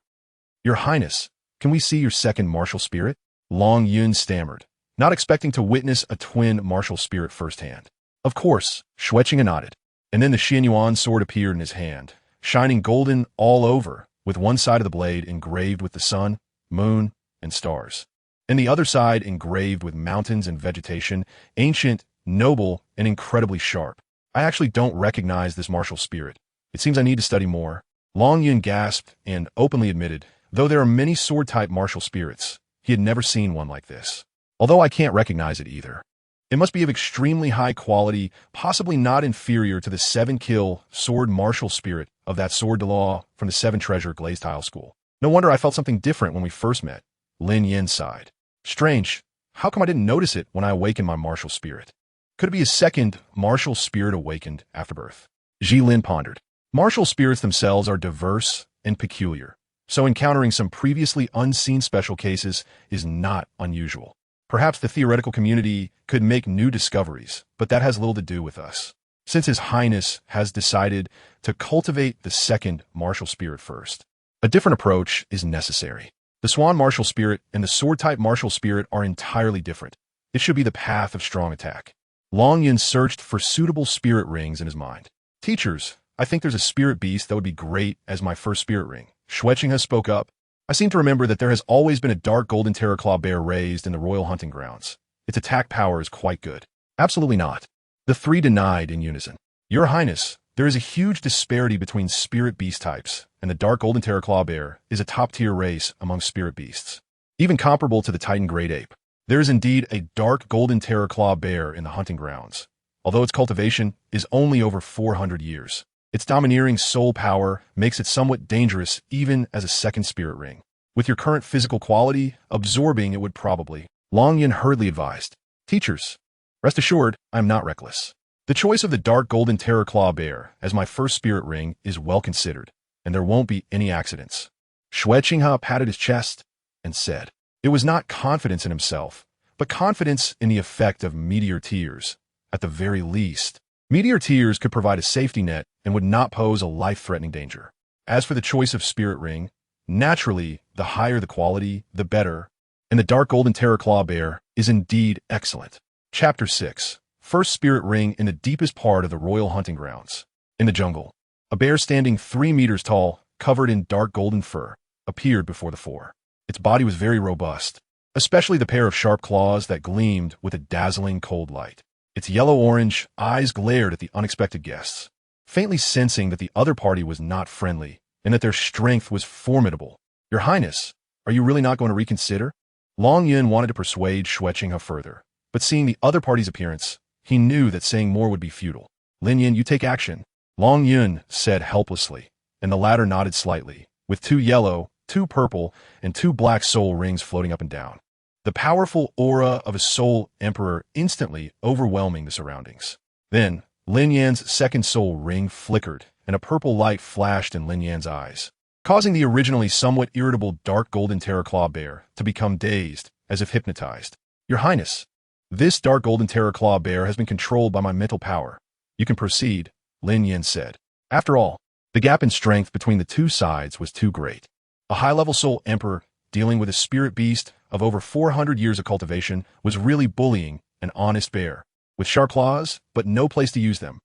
Highness, can we see your second martial spirit? Long Yun stammered, not expecting to witness a twin martial spirit firsthand. Of course, Xue Qinghe nodded, and then the Xuanyuan Sword appeared in his hand, shining golden all over, with one side of the blade engraved with the sun, moon, and stars, and the other side engraved with mountains and vegetation, ancient, noble, and incredibly sharp. I actually don't recognize this martial spirit. It seems I need to study more. Long Yun gasped and openly admitted, though there are many sword-type martial spirits, he had never seen one like this. Although I can't recognize it either. It must be of extremely high quality, possibly not inferior to the 7-kill sword martial spirit of that sword Douluo from the 7 treasure glazed tile school. No wonder I felt something different when we first met. Lin Yin sighed. Strange. How come I didn't notice it when I awakened my martial spirit? Could it be a second martial spirit awakened after birth? Ji Lin pondered. Martial spirits themselves are diverse and peculiar, so encountering some previously unseen special cases is not unusual. Perhaps the theoretical community could make new discoveries, but that has little to do with us, since His Highness has decided to cultivate the second martial spirit first. A different approach is necessary. The Swan martial spirit and the sword-type martial spirit are entirely different. It should be the path of strong attack. Long Yin searched for suitable spirit rings in his mind. Teachers, I think there's a spirit beast that would be great as my first spirit ring. Xue Qinghe spoke up. I seem to remember that there has always been a dark golden terror claw bear raised in the royal hunting grounds. Its attack power is quite good. Absolutely not. The three denied in unison. Your Highness, there is a huge disparity between spirit beast types, and the dark golden terror claw bear is a top-tier race among spirit beasts, even comparable to the Titan great ape. There is indeed a dark golden terror claw bear in the hunting grounds. Although its cultivation is only over 400 years, its domineering soul power makes it somewhat dangerous even as a second spirit ring. With your current physical quality, absorbing it would probably. Long Yin hurriedly advised. Teachers, rest assured, I am not reckless. The choice of the dark golden terror claw bear as my first spirit ring is well considered, and there won't be any accidents. Xue Qinghe patted his chest and said, it was not confidence in himself, but confidence in the effect of meteor tears. At the very least, meteor tears could provide a safety net and would not pose a life-threatening danger. As for the choice of spirit ring, naturally, the higher the quality, the better, and the dark golden terror claw bear is indeed excellent. Chapter 6. First spirit ring in the deepest part of the royal hunting grounds. In the jungle, a bear standing 3 meters tall, covered in dark golden fur, appeared before the four. Its body was very robust, especially the pair of sharp claws that gleamed with a dazzling cold light. Its yellow-orange eyes glared at the unexpected guests, faintly sensing that the other party was not friendly and that their strength was formidable. Your Highness, are you really not going to reconsider? Long Yin wanted to persuade Xue Qinghe further, but seeing the other party's appearance, he knew that saying more would be futile. Lin Yin, you take action. Long Yin said helplessly, and the latter nodded slightly, with 2 yellow, 2 purple, and 2 black soul rings floating up and down. The powerful aura of a soul emperor instantly overwhelming the surroundings. Then, Lin Yan's second soul ring flickered, and a purple light flashed in Lin Yan's eyes, causing the originally somewhat irritable dark golden terror claw bear to become dazed, as if hypnotized. Your Highness, this dark golden terror claw bear has been controlled by my mental power. You can proceed, Lin Yan said. After all, the gap in strength between the two sides was too great. A high-level soul emperor dealing with a spirit beast of over 400 years of cultivation was really bullying an honest bear, with sharp claws, but no place to use them.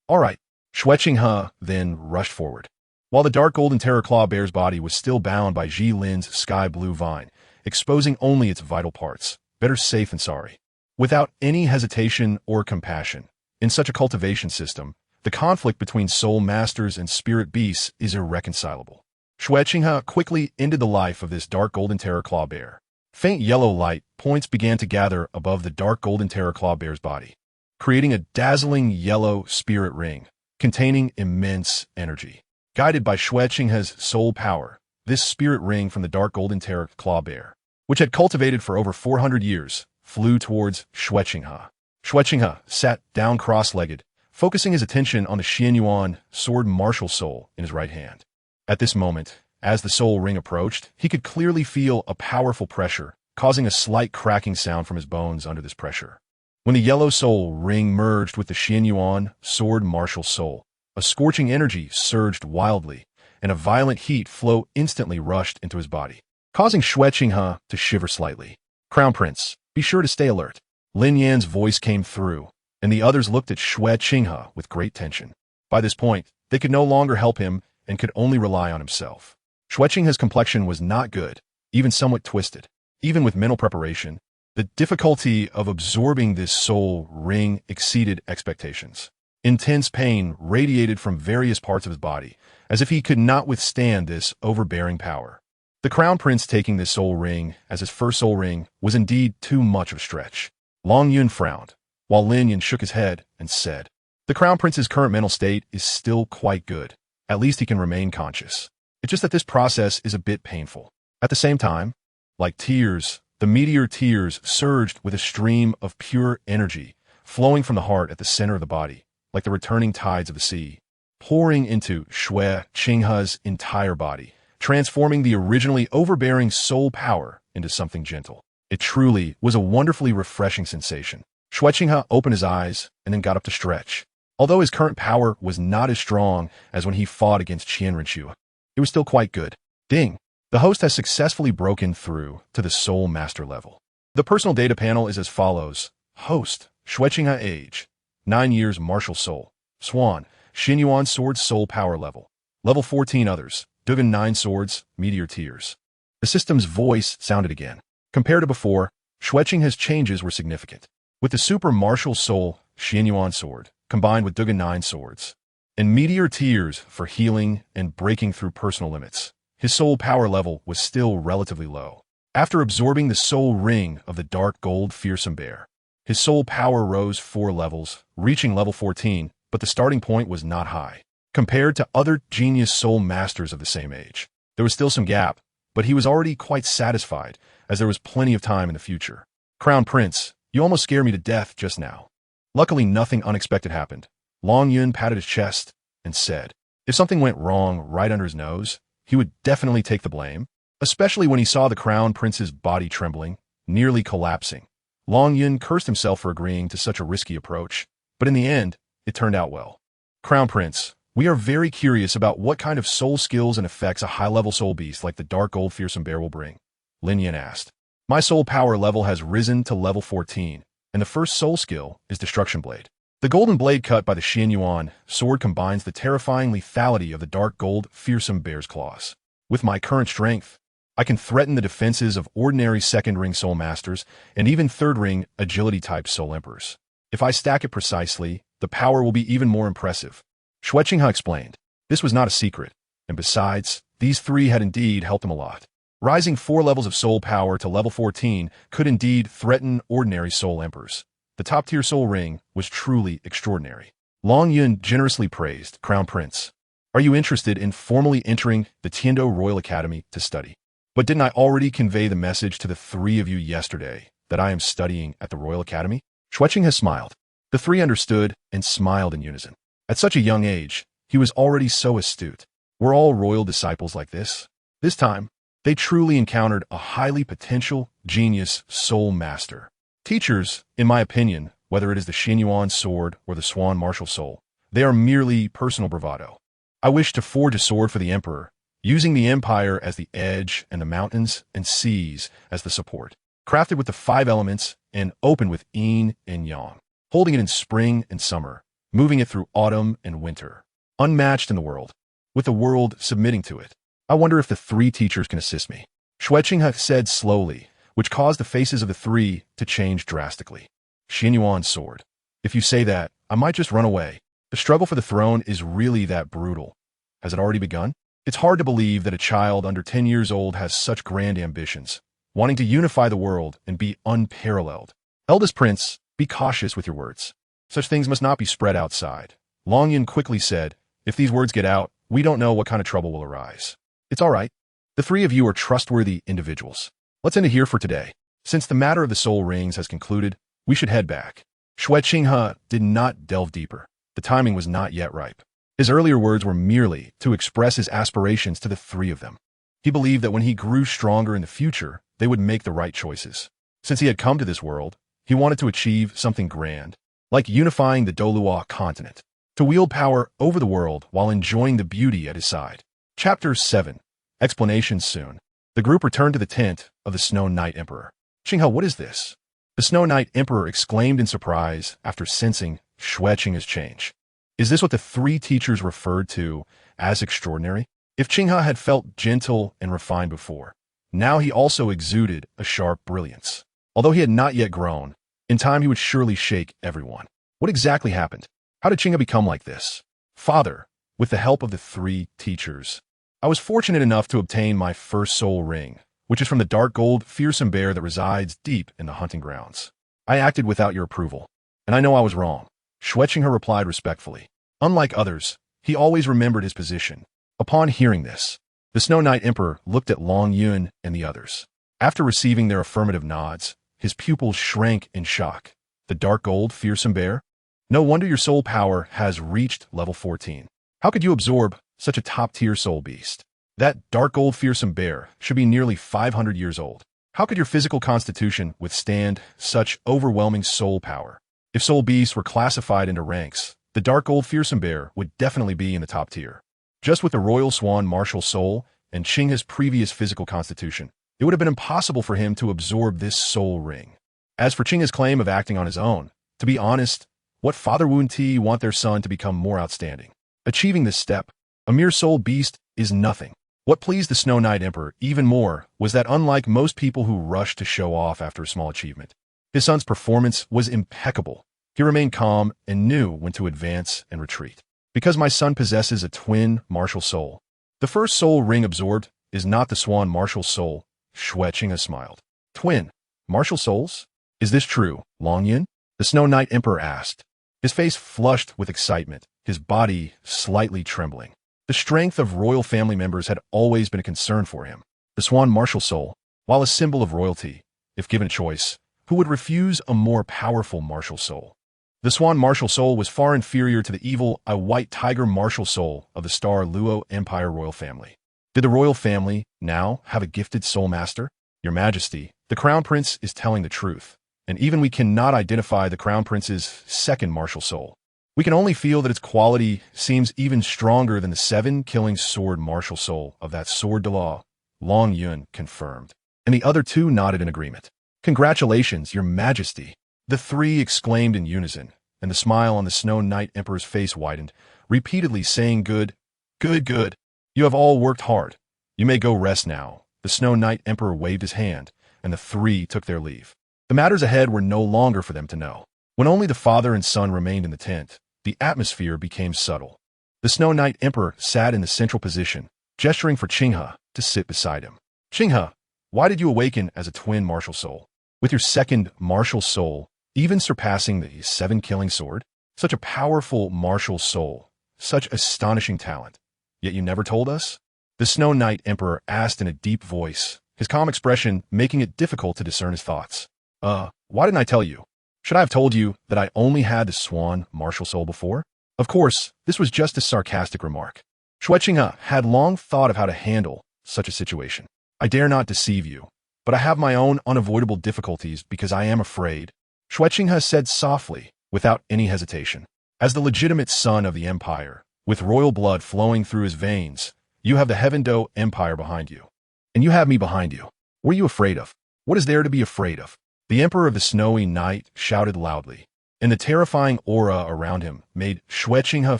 All right, Xue Qinghe then rushed forward. While the dark golden terror claw bear's body was still bound by Ji Lin's sky blue vine, exposing only its vital parts, better safe than sorry. Without any hesitation or compassion, in such a cultivation system, the conflict between soul masters and spirit beasts is irreconcilable. Xue Qinghe quickly ended the life of this dark golden terror claw bear. Faint yellow light points began to gather above the dark golden terror claw bear's body, creating a dazzling yellow spirit ring containing immense energy. Guided by Xue Qinghe's soul power, this spirit ring from the dark golden terror claw bear, which had cultivated for over 400 years, flew towards Xue Qinghe. Xue Qinghe sat down cross-legged, focusing his attention on the Xuanyuan Sword martial soul in his right hand. At this moment, as the soul ring approached, he could clearly feel a powerful pressure, causing a slight cracking sound from his bones under this pressure. When the yellow soul ring merged with the Xuanyuan Sword martial soul, a scorching energy surged wildly, and a violent heat flow instantly rushed into his body, causing Xue Qinghe to shiver slightly. Crown Prince, be sure to stay alert. Lin Yan's voice came through, and the others looked at Xue Qinghe with great tension. By this point, they could no longer help him and could only rely on himself. Xue Qinghe's complexion was not good, even somewhat twisted. Even with mental preparation, the difficulty of absorbing this soul ring exceeded expectations. Intense pain radiated from various parts of his body, as if he could not withstand this overbearing power. The Crown Prince taking this soul ring as his first soul ring was indeed too much of a stretch. Long Yun frowned, while Lin Yan shook his head and said, the Crown Prince's current mental state is still quite good. At least he can remain conscious. It's just that this process is a bit painful. At the same time, like tears, the meteor tears surged with a stream of pure energy, flowing from the heart at the center of the body, like the returning tides of the sea, pouring into Xue Qinghe's entire body, transforming the originally overbearing soul power into something gentle. It truly was a wonderfully refreshing sensation. Xue Qinghe opened his eyes and then got up to stretch. Although his current power was not as strong as when he fought against Qian Renxue, it was still quite good. Ding! The host has successfully broken through to the Soul Master level. The personal data panel is as follows. Host, Xue Qinghe age, 9 years martial soul. Swan, Xuanyuan Sword soul power level. Level 14 others, Douluo 9 swords, meteor tears. The system's voice sounded again. Compared to before, Xue Qinghe's changes were significant. With the super martial soul, Xuanyuan Sword, combined with Douluo 9 swords, and meteor tears for healing and breaking through personal limits, his soul power level was still relatively low. After absorbing the soul ring of the dark gold fearsome bear, his soul power rose 4 levels, reaching level 14, but the starting point was not high. Compared to other genius soul masters of the same age, there was still some gap, but he was already quite satisfied, as there was plenty of time in the future. Crown Prince, you almost scared me to death just now. Luckily, nothing unexpected happened. Long Yun patted his chest and said, if something went wrong right under his nose, he would definitely take the blame, especially when he saw the Crown Prince's body trembling, nearly collapsing. Long Yun cursed himself for agreeing to such a risky approach, but in the end, it turned out well. Crown Prince, we are very curious about what kind of soul skills and effects a high-level soul beast like the Dark Gold Fearsome Bear will bring. Lin Yin asked. My soul power level has risen to level 14, and the first soul skill is Destruction Blade. The golden blade cut by the Xuanyuan Sword combines the terrifying lethality of the Dark Gold Fearsome Bear's claws. With my current strength, I can threaten the defenses of ordinary second-ring soul masters and even third-ring agility-type soul emperors. If I stack it precisely, the power will be even more impressive. Xue Qinghe explained. This was not a secret, and besides, these 3 had indeed helped him a lot. Rising 4 levels of soul power to level 14 could indeed threaten ordinary soul emperors. The top-tier soul ring was truly extraordinary. Long Yun generously praised Crown Prince. Are you interested in formally entering the Tiando Royal Academy to study? But didn't I already convey the message to the 3 of you yesterday that I am studying at the Royal Academy? Xue Qinghe smiled. The 3 understood and smiled in unison. At such a young age, he was already so astute. Were all royal disciples like this? This time, they truly encountered a highly potential, genius soul master. Teachers, in my opinion, whether it is the Xuanyuan Sword or the Swan Martial Soul, they are merely personal bravado. I wish to forge a sword for the Emperor, using the Empire as the edge and the mountains and seas as the support, crafted with the 5 elements and opened with yin and yang, holding it in spring and summer, moving it through autumn and winter, unmatched in the world, with the world submitting to it. I wonder if the 3 teachers can assist me. Xue Qinghe said slowly, which caused the faces of the 3 to change drastically. Xuanyuan Sword. If you say that, I might just run away. The struggle for the throne is really that brutal. Has it already begun? It's hard to believe that a child under 10 years old has such grand ambitions, wanting to unify the world and be unparalleled. Eldest Prince, be cautious with your words. Such things must not be spread outside. Long Yun quickly said, if these words get out, we don't know what kind of trouble will arise. It's all right. The 3 of you are trustworthy individuals. Let's end it here for today. Since the matter of the soul rings has concluded, we should head back. Xue Qinghe did not delve deeper. The timing was not yet ripe. His earlier words were merely to express his aspirations to the 3 of them. He believed that when he grew stronger in the future, they would make the right choices. Since he had come to this world, he wanted to achieve something grand, like unifying the Douluo Continent, to wield power over the world while enjoying the beauty at his side. Chapter 7. Explanation soon. The group returned to the tent of the Snow Knight Emperor. Qinghe, what is this? The Snow Knight Emperor exclaimed in surprise after sensing Xue Qinghe's change. Is this what the 3 teachers referred to as extraordinary? If Qinghe had felt gentle and refined before, now he also exuded a sharp brilliance. Although he had not yet grown, in time he would surely shake everyone. What exactly happened? How did Qinghe become like this? Father, with the help of the 3 teachers, I was fortunate enough to obtain my first soul ring, which is from the dark gold fearsome bear that resides deep in the hunting grounds. I acted without your approval, and I know I was wrong. Xue Qinghe replied respectfully. Unlike others, he always remembered his position. Upon hearing this, The Snow Knight Emperor looked at Long Yun and the others. After receiving their affirmative nods, his pupils shrank in shock. The dark gold fearsome bear? No wonder your soul power has reached level 14. How could you absorb such a top-tier soul beast? That dark gold fearsome bear should be nearly 500 years old. How could your physical constitution withstand such overwhelming soul power? If soul beasts were classified into ranks, the dark gold fearsome bear would definitely be in the top tier. Just with the royal swan martial soul and Qinghe's previous physical constitution, it would have been impossible for him to absorb this soul ring. As for Qinghe's claim of acting on his own, to be honest, what father would Ti want their son to become more outstanding? Achieving this step, a mere soul beast, is nothing. What pleased the Snow Knight Emperor even more was that unlike most people who rush to show off after a small achievement, his son's performance was impeccable. He remained calm and knew when to advance and retreat. Because my son possesses a twin martial soul. The first soul ring absorbed is not the swan martial soul, Xue Qinghe smiled. Twin martial souls? Is this true, Long Yun? The Snow Knight Emperor asked. His face flushed with excitement, his body slightly trembling. The strength of royal family members had always been a concern for him. The swan martial soul, while a symbol of royalty, if given a choice, who would refuse a more powerful martial soul? The swan martial soul was far inferior to the evil white tiger martial soul of the star Luo Empire royal family. Did the royal family now have a gifted soulmaster? Your Majesty, the Crown Prince is telling the truth, and even we cannot identify the Crown Prince's second martial soul. We can only feel that its quality seems even stronger than the 7-killing sword martial soul of that sword Douluo. Long Yun confirmed, and the other two nodded in agreement. Congratulations, Your Majesty! The three exclaimed in unison, and the smile on the Snow Knight Emperor's face widened, repeatedly saying, Good, good, good. You have all worked hard. You may go rest now. The Snow Knight Emperor waved his hand, and the three took their leave. The matters ahead were no longer for them to know. When only the father and son remained in the tent, the atmosphere became subtle. The Snow Knight Emperor sat in the central position, gesturing for Qinghe to sit beside him. Qinghe, why did you awaken as a twin martial soul? With your second martial soul, even surpassing the 7-killing sword? Such a powerful martial soul, such astonishing talent. Yet you never told us? The Snow Knight Emperor asked in a deep voice, his calm expression making it difficult to discern his thoughts. Why didn't I tell you? Should I have told you that I only had the swan martial soul before? Of course, this was just a sarcastic remark. Xue Qinghe had long thought of how to handle such a situation. I dare not deceive you, but I have my own unavoidable difficulties because I am afraid. Xue Qinghe said softly, without any hesitation. As the legitimate son of the empire, with royal blood flowing through his veins, you have the Heaven Do Empire behind you. And you have me behind you. What are you afraid of? What is there to be afraid of? The Emperor of the Snowy Night shouted loudly, and the terrifying aura around him made Xue Qinghe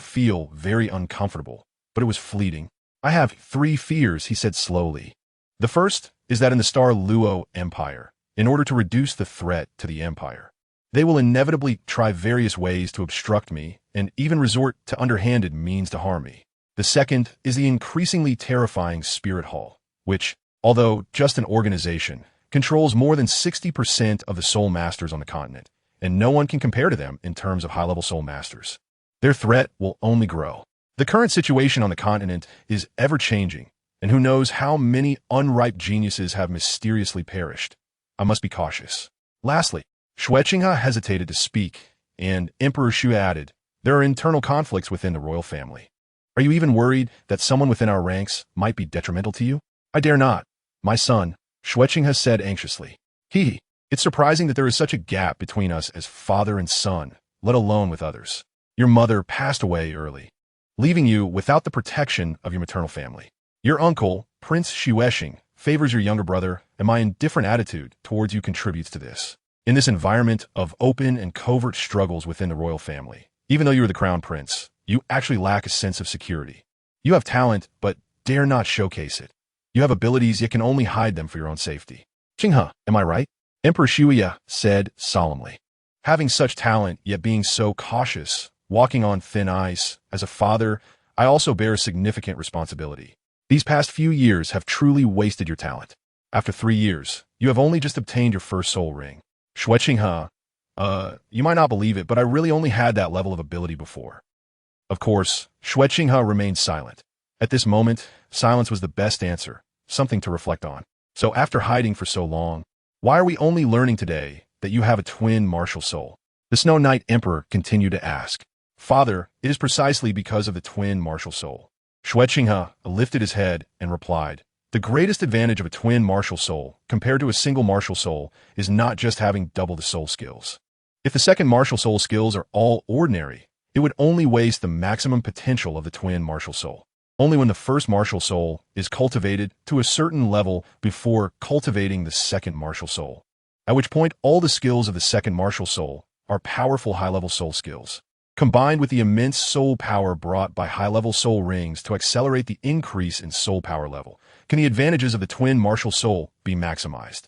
feel very uncomfortable, but it was fleeting. I have 3 fears, he said slowly. The first is that in the star Luo Empire, in order to reduce the threat to the empire, they will inevitably try various ways to obstruct me and even resort to underhanded means to harm me. The second is the increasingly terrifying Spirit Hall, which, although just an organization, controls more than 60% of the soul masters on the continent, and no one can compare to them in terms of high-level soul masters. Their threat will only grow. The current situation on the continent is ever-changing, and who knows how many unripe geniuses have mysteriously perished. I must be cautious. Lastly, Xue Qinghe hesitated to speak, and Emperor Xue added, there are internal conflicts within the royal family. Are you even worried that someone within our ranks might be detrimental to you? I dare not. My son, Xue Qinghe said anxiously. It's surprising that there is such a gap between us as father and son, let alone with others. Your mother passed away early, leaving you without the protection of your maternal family. Your uncle, Prince Xue Qinghe, favors your younger brother, and my indifferent attitude towards you contributes to this. In this environment of open and covert struggles within the royal family, even though you are the crown prince, you actually lack a sense of security. You have talent, but dare not showcase it. You have abilities, yet can only hide them for your own safety. Qinghe, am I right? Emperor Xue said solemnly. Having such talent, yet being so cautious, walking on thin ice, as a father, I also bear a significant responsibility. These past few years have truly wasted your talent. After 3 years, you have only just obtained your first soul ring. Xue Qinghe, you might not believe it, but I really only had that level of ability before. Of course, Xue Qinghe remained silent. At this moment, silence was the best answer, something to reflect on. So after hiding for so long, why are we only learning today that you have a twin martial soul? The Snow Knight Emperor continued to ask. Father, it is precisely because of the twin martial soul. Xue Qinghe lifted his head and replied, the greatest advantage of a twin martial soul compared to a single martial soul is not just having double the soul skills. If the second martial soul skills are all ordinary, it would only waste the maximum potential of the twin martial soul. Only when the first martial soul is cultivated to a certain level before cultivating the second martial soul, at which point all the skills of the second martial soul are powerful high-level soul skills, combined with the immense soul power brought by high-level soul rings to accelerate the increase in soul power level, can the advantages of the twin martial soul be maximized.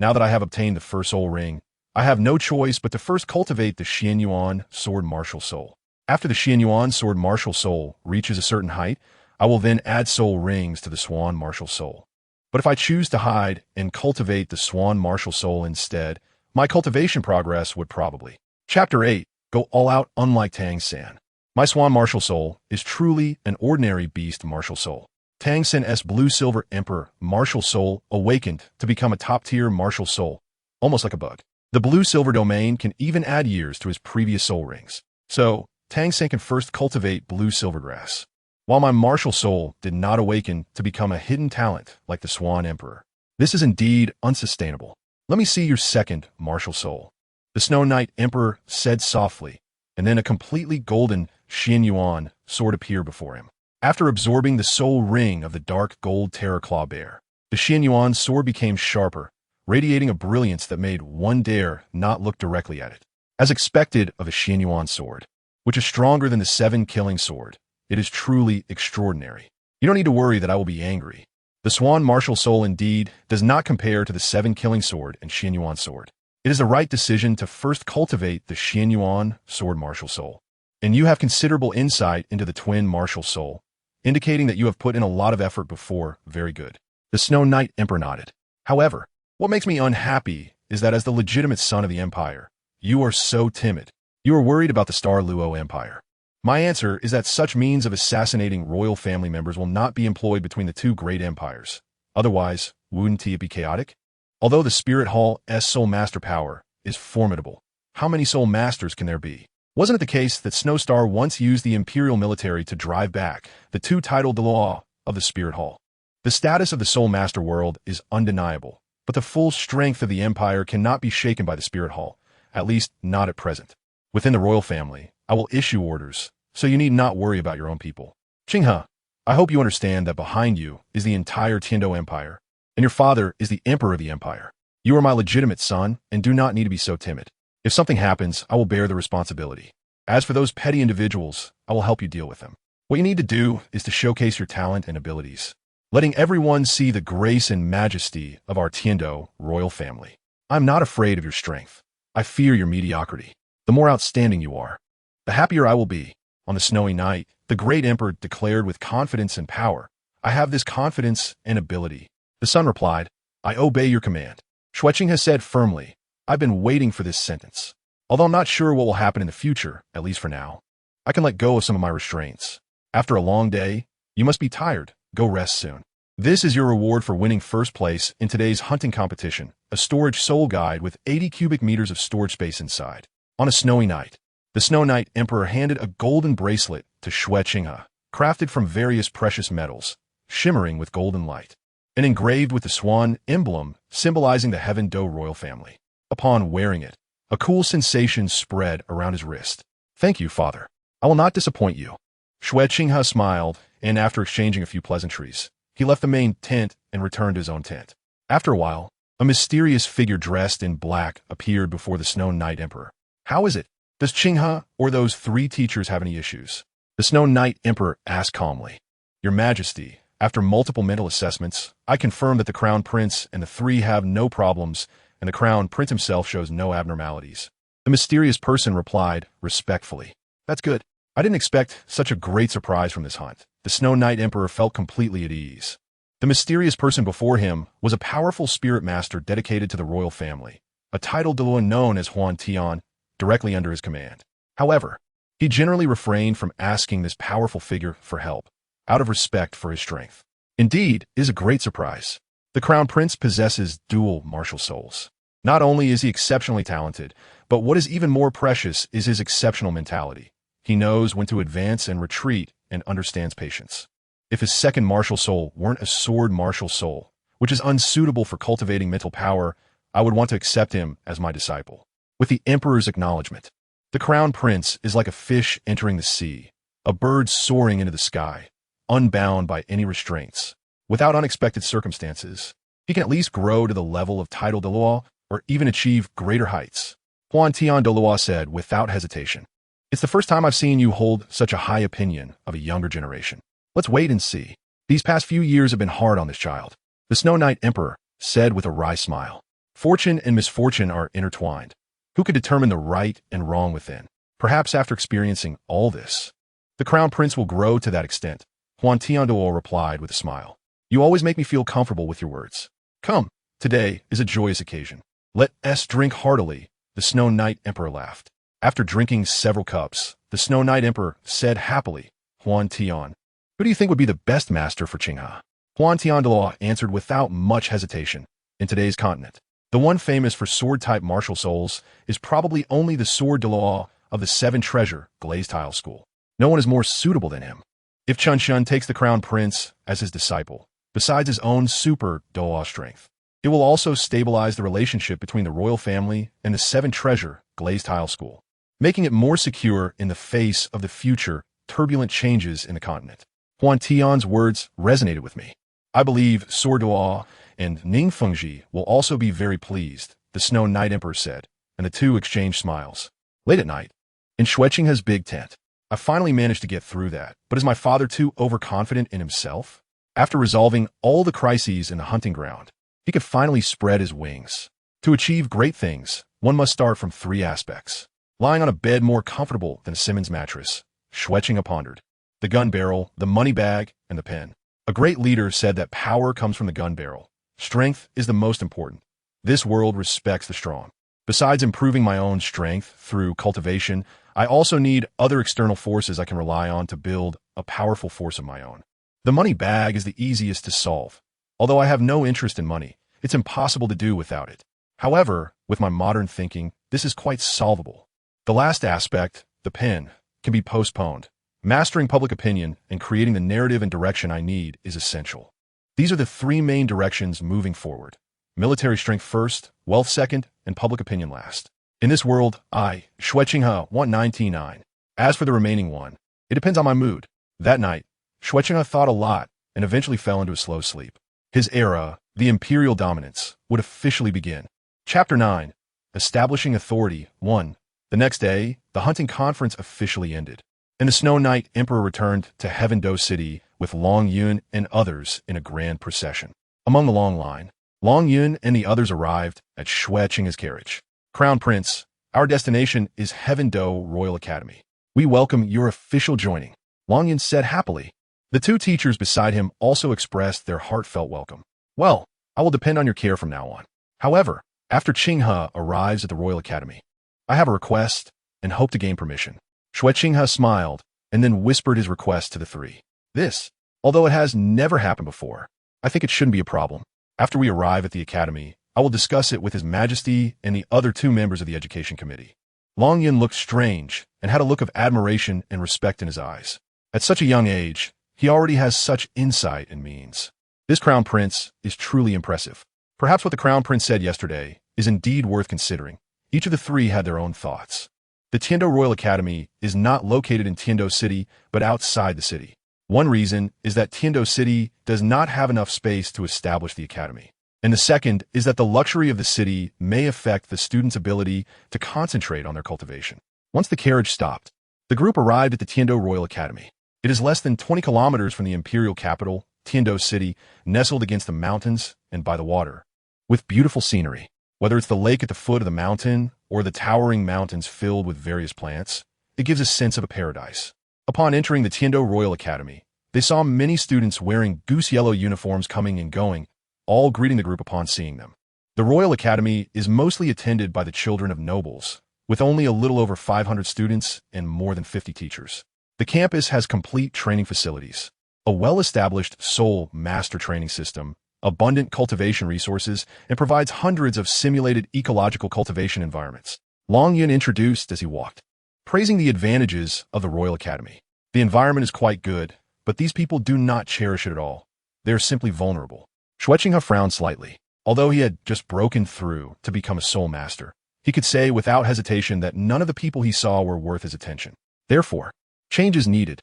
Now that I have obtained the first soul ring, I have no choice but to first cultivate the Xuanyuan Sword martial soul. After the Xuanyuan Sword martial soul reaches a certain height, I will then add soul rings to the Swan martial soul. But if I choose to hide and cultivate the Swan martial soul instead, my cultivation progress would probably. Chapter 8. Go all out unlike Tang San. My Swan martial soul is truly an ordinary beast martial soul. Tang San's Blue-Silver Emperor martial soul awakened to become a top-tier martial soul, almost like a bug. The Blue-Silver domain can even add years to his previous soul rings. So, Tang San can first cultivate Blue-Silver grass, while my martial soul did not awaken to become a hidden talent like the Swan Emperor. This is indeed unsustainable. Let me see your second martial soul. The Snow Knight Emperor said softly, and then a completely golden Xuanyuan Sword appeared before him. After absorbing the soul ring of the dark gold Terror Claw Bear, the Xuanyuan Sword became sharper, radiating a brilliance that made one dare not look directly at it. As expected of a Xuanyuan Sword, which is stronger than the 7 killing sword, it is truly extraordinary. You don't need to worry that I will be angry. The Swan martial soul indeed does not compare to the 7 killing sword and Xuanyuan Sword. It is the right decision to first cultivate the Xuanyuan Sword martial soul. And you have considerable insight into the twin martial soul, indicating that you have put in a lot of effort before. Very good. The Snow Knight Emperor nodded. However, what makes me unhappy is that as the legitimate son of the Empire, you are so timid. You are worried about the Star Luo Empire. My answer is that such means of assassinating royal family members will not be employed between the two great empires. Otherwise, wouldn't it be chaotic? Although the Spirit Hall's soul master power is formidable, how many soul masters can there be? Wasn't it the case that Snowstar once used the Imperial military to drive back the two-titled Douluo of the Spirit Hall? The status of the Soul Master world is undeniable, but the full strength of the Empire cannot be shaken by the Spirit Hall, at least not at present. Within the royal family, I will issue orders, so you need not worry about your own people. Qinghe, I hope you understand that behind you is the entire Tiando Empire, and your father is the Emperor of the Empire. You are my legitimate son and do not need to be so timid. If something happens, I will bear the responsibility. As for those petty individuals, I will help you deal with them. What you need to do is to showcase your talent and abilities, letting everyone see the grace and majesty of our Tiando royal family. I'm not afraid of your strength. I fear your mediocrity. The more outstanding you are, the happier I will be. On the snowy night, the great emperor declared with confidence and power, I have this confidence and ability. The sun replied, I obey your command. Xue Qinghe said firmly, I've been waiting for this sentence. Although I'm not sure what will happen in the future, at least for now, I can let go of some of my restraints. After a long day, you must be tired. Go rest soon. This is your reward for winning first place in today's hunting competition, a storage soul guide with 80 cubic meters of storage space inside. On a snowy night, the Snow Knight Emperor handed a golden bracelet to Xue Qinghe, crafted from various precious metals, shimmering with golden light, and engraved with the swan emblem symbolizing the Heaven Do royal family. Upon wearing it, a cool sensation spread around his wrist. Thank you, father. I will not disappoint you. Xue Qinghe smiled, and after exchanging a few pleasantries, he left the main tent and returned to his own tent. After a while, a mysterious figure dressed in black appeared before the Snow Knight Emperor. How is it? Does Qinghe or those 3 teachers have any issues? The Snow Knight Emperor asked calmly. Your Majesty, after multiple mental assessments, I confirm that the Crown Prince and the 3 have no problems, and the Crown Prince himself shows no abnormalities. The mysterious person replied respectfully. That's good. I didn't expect such a great surprise from this hunt. The Snow Knight Emperor felt completely at ease. The mysterious person before him was a powerful spirit master dedicated to the royal family, a title Douluo known as Huan Tian, directly under his command. However, he generally refrained from asking this powerful figure for help. out of respect for his strength. Indeed, it is a great surprise. The Crown Prince possesses dual martial souls. Not only is he exceptionally talented, but what is even more precious is his exceptional mentality. He knows when to advance and retreat and understands patience. If his second martial soul weren't a sword martial soul, which is unsuitable for cultivating mental power, I would want to accept him as my disciple. With the Emperor's acknowledgement, the Crown Prince is like a fish entering the sea, a bird soaring into the sky, unbound by any restraints. Without unexpected circumstances, he can at least grow to the level of title Douluo or even achieve greater heights. Xuanyuan Douluo said without hesitation. It's the first time I've seen you hold such a high opinion of a younger generation. Let's wait and see. These past few years have been hard on this child. The Snow Knight Emperor said with a wry smile. Fortune and misfortune are intertwined. Who could determine the right and wrong within? Perhaps after experiencing all this, the Crown Prince will grow to that extent. Xuanyuan Douluo replied with a smile. You always make me feel comfortable with your words. Come, today is a joyous occasion. Let us drink heartily, the Snow Knight Emperor laughed. After drinking several cups, the Snow Knight Emperor said happily, Xuanyuan, who do you think would be the best master for Qinghe? Xuanyuan Douluo answered without much hesitation. In today's continent, the one famous for sword-type martial souls is probably only the Sword Douluo of the Seven Treasure Glazed Tile School. No one is more suitable than him. If Xuanyuan takes the Crown Prince as his disciple, besides his own super Douluo strength, it will also stabilize the relationship between the royal family and the Seven Treasure Glazed Tile School, making it more secure in the face of the future turbulent changes in the continent. Xuanyuan's words resonated with me. I believe Sword Douluo and Ningfengji will also be very pleased, the Snow Knight Emperor said, and the two exchanged smiles. Late at night, in Xue Qinghe's big tent, I finally managed to get through that, but is my father too overconfident in himself? After resolving all the crises in the hunting ground, he could finally spread his wings. To achieve great things, one must start from three aspects. Lying on a bed more comfortable than a Simmons mattress, Xue Qinghe pondered. The gun barrel, the money bag, and the pen. A great leader said that power comes from the gun barrel. Strength is the most important. This world respects the strong. Besides improving my own strength through cultivation, I also need other external forces I can rely on to build a powerful force of my own. The money bag is the easiest to solve. Although I have no interest in money, it's impossible to do without it. However, with my modern thinking, this is quite solvable. The last aspect, the pen, can be postponed. Mastering public opinion and creating the narrative and direction I need is essential. These are the three main directions moving forward. Military strength first, wealth second, and public opinion last. In this world, I, Xue Qinghe, want 99. As for the remaining one, it depends on my mood. That night, Xue Qinghe thought a lot and eventually fell into a slow sleep. His era, the imperial dominance, would officially begin. Chapter 9. Establishing Authority 1. The next day, the hunting conference officially ended, and the Snow Knight Emperor returned to Heaven Do City with Long Yun and others in a grand procession. Among the long line, Long Yun and the others arrived at Xue Qinghe's carriage. Crown Prince, our destination is Heaven Do Royal Academy. We welcome your official joining, Long Yun said happily. The two teachers beside him also expressed their heartfelt welcome. Well, I will depend on your care from now on. However, after Qinghe arrives at the Royal Academy, I have a request and hope to gain permission. Xue Qinghe smiled and then whispered his request to the three. This, although it has never happened before, I think it shouldn't be a problem. After we arrive at the academy, I will discuss it with His Majesty and the other two members of the Education Committee. Long Yun looked strange and had a look of admiration and respect in his eyes. At such a young age, he already has such insight and means. This Crown Prince is truly impressive. Perhaps what the Crown Prince said yesterday is indeed worth considering. Each of the three had their own thoughts. The Tiando Royal Academy is not located in Tiando City, but outside the city. One reason is that Tiando City does not have enough space to establish the academy. And the second is that the luxury of the city may affect the students' ability to concentrate on their cultivation. Once the carriage stopped, the group arrived at the Tiando Royal Academy. It is less than 20 kilometers from the imperial capital, Tiando City, nestled against the mountains and by the water, with beautiful scenery. Whether it's the lake at the foot of the mountain or the towering mountains filled with various plants, it gives a sense of a paradise. Upon entering the Tiando Royal Academy, they saw many students wearing goose yellow uniforms coming and going, all greeting the group upon seeing them. The Royal Academy is mostly attended by the children of nobles, with only a little over 500 students and more than 50 teachers. The campus has complete training facilities. a well-established soul master training system, abundant cultivation resources, and provides hundreds of simulated ecological cultivation environments. Long Yin introduced as he walked, praising the advantages of the Royal Academy. The environment is quite good, but these people do not cherish it at all. They are simply vulnerable. Xue Qinghe frowned slightly. Although he had just broken through to become a soul master, he could say without hesitation that none of the people he saw were worth his attention. Therefore, change is needed.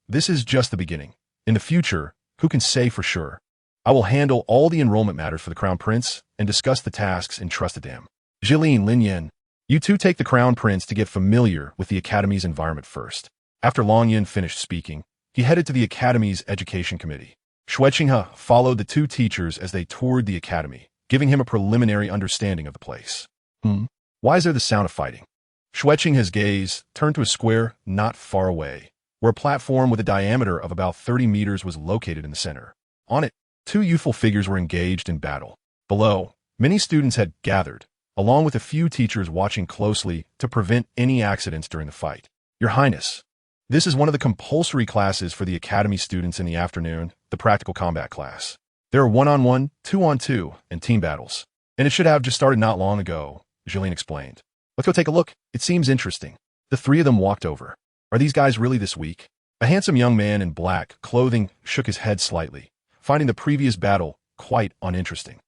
This is just the beginning. In the future, who can say for sure? I will handle all the enrollment matters for the Crown Prince and discuss the tasks entrusted to him. Jilin, Linyan, you two take the Crown Prince to get familiar with the Academy's environment first. After Long Yin finished speaking, he headed to the Academy's Education Committee. Xue Qinghe followed the two teachers as they toured the Academy, giving him a preliminary understanding of the place. Why is there the sound of fighting? Xue Qinghe's gaze turned to a square not far away, where a platform with a diameter of about 30 meters was located in the center. On it, two youthful figures were engaged in battle. Below, many students had gathered, along with a few teachers watching closely to prevent any accidents during the fight. Your Highness, this is one of the compulsory classes for the Academy students in the afternoon, the practical combat class. There are 1-on-1, 2-on-2, and team battles. And it should have just started not long ago, Jilin explained. Let's go take a look. It seems interesting. The three of them walked over. Are these guys really this weak? A handsome young man in black clothing shook his head slightly, finding the previous battle quite uninteresting.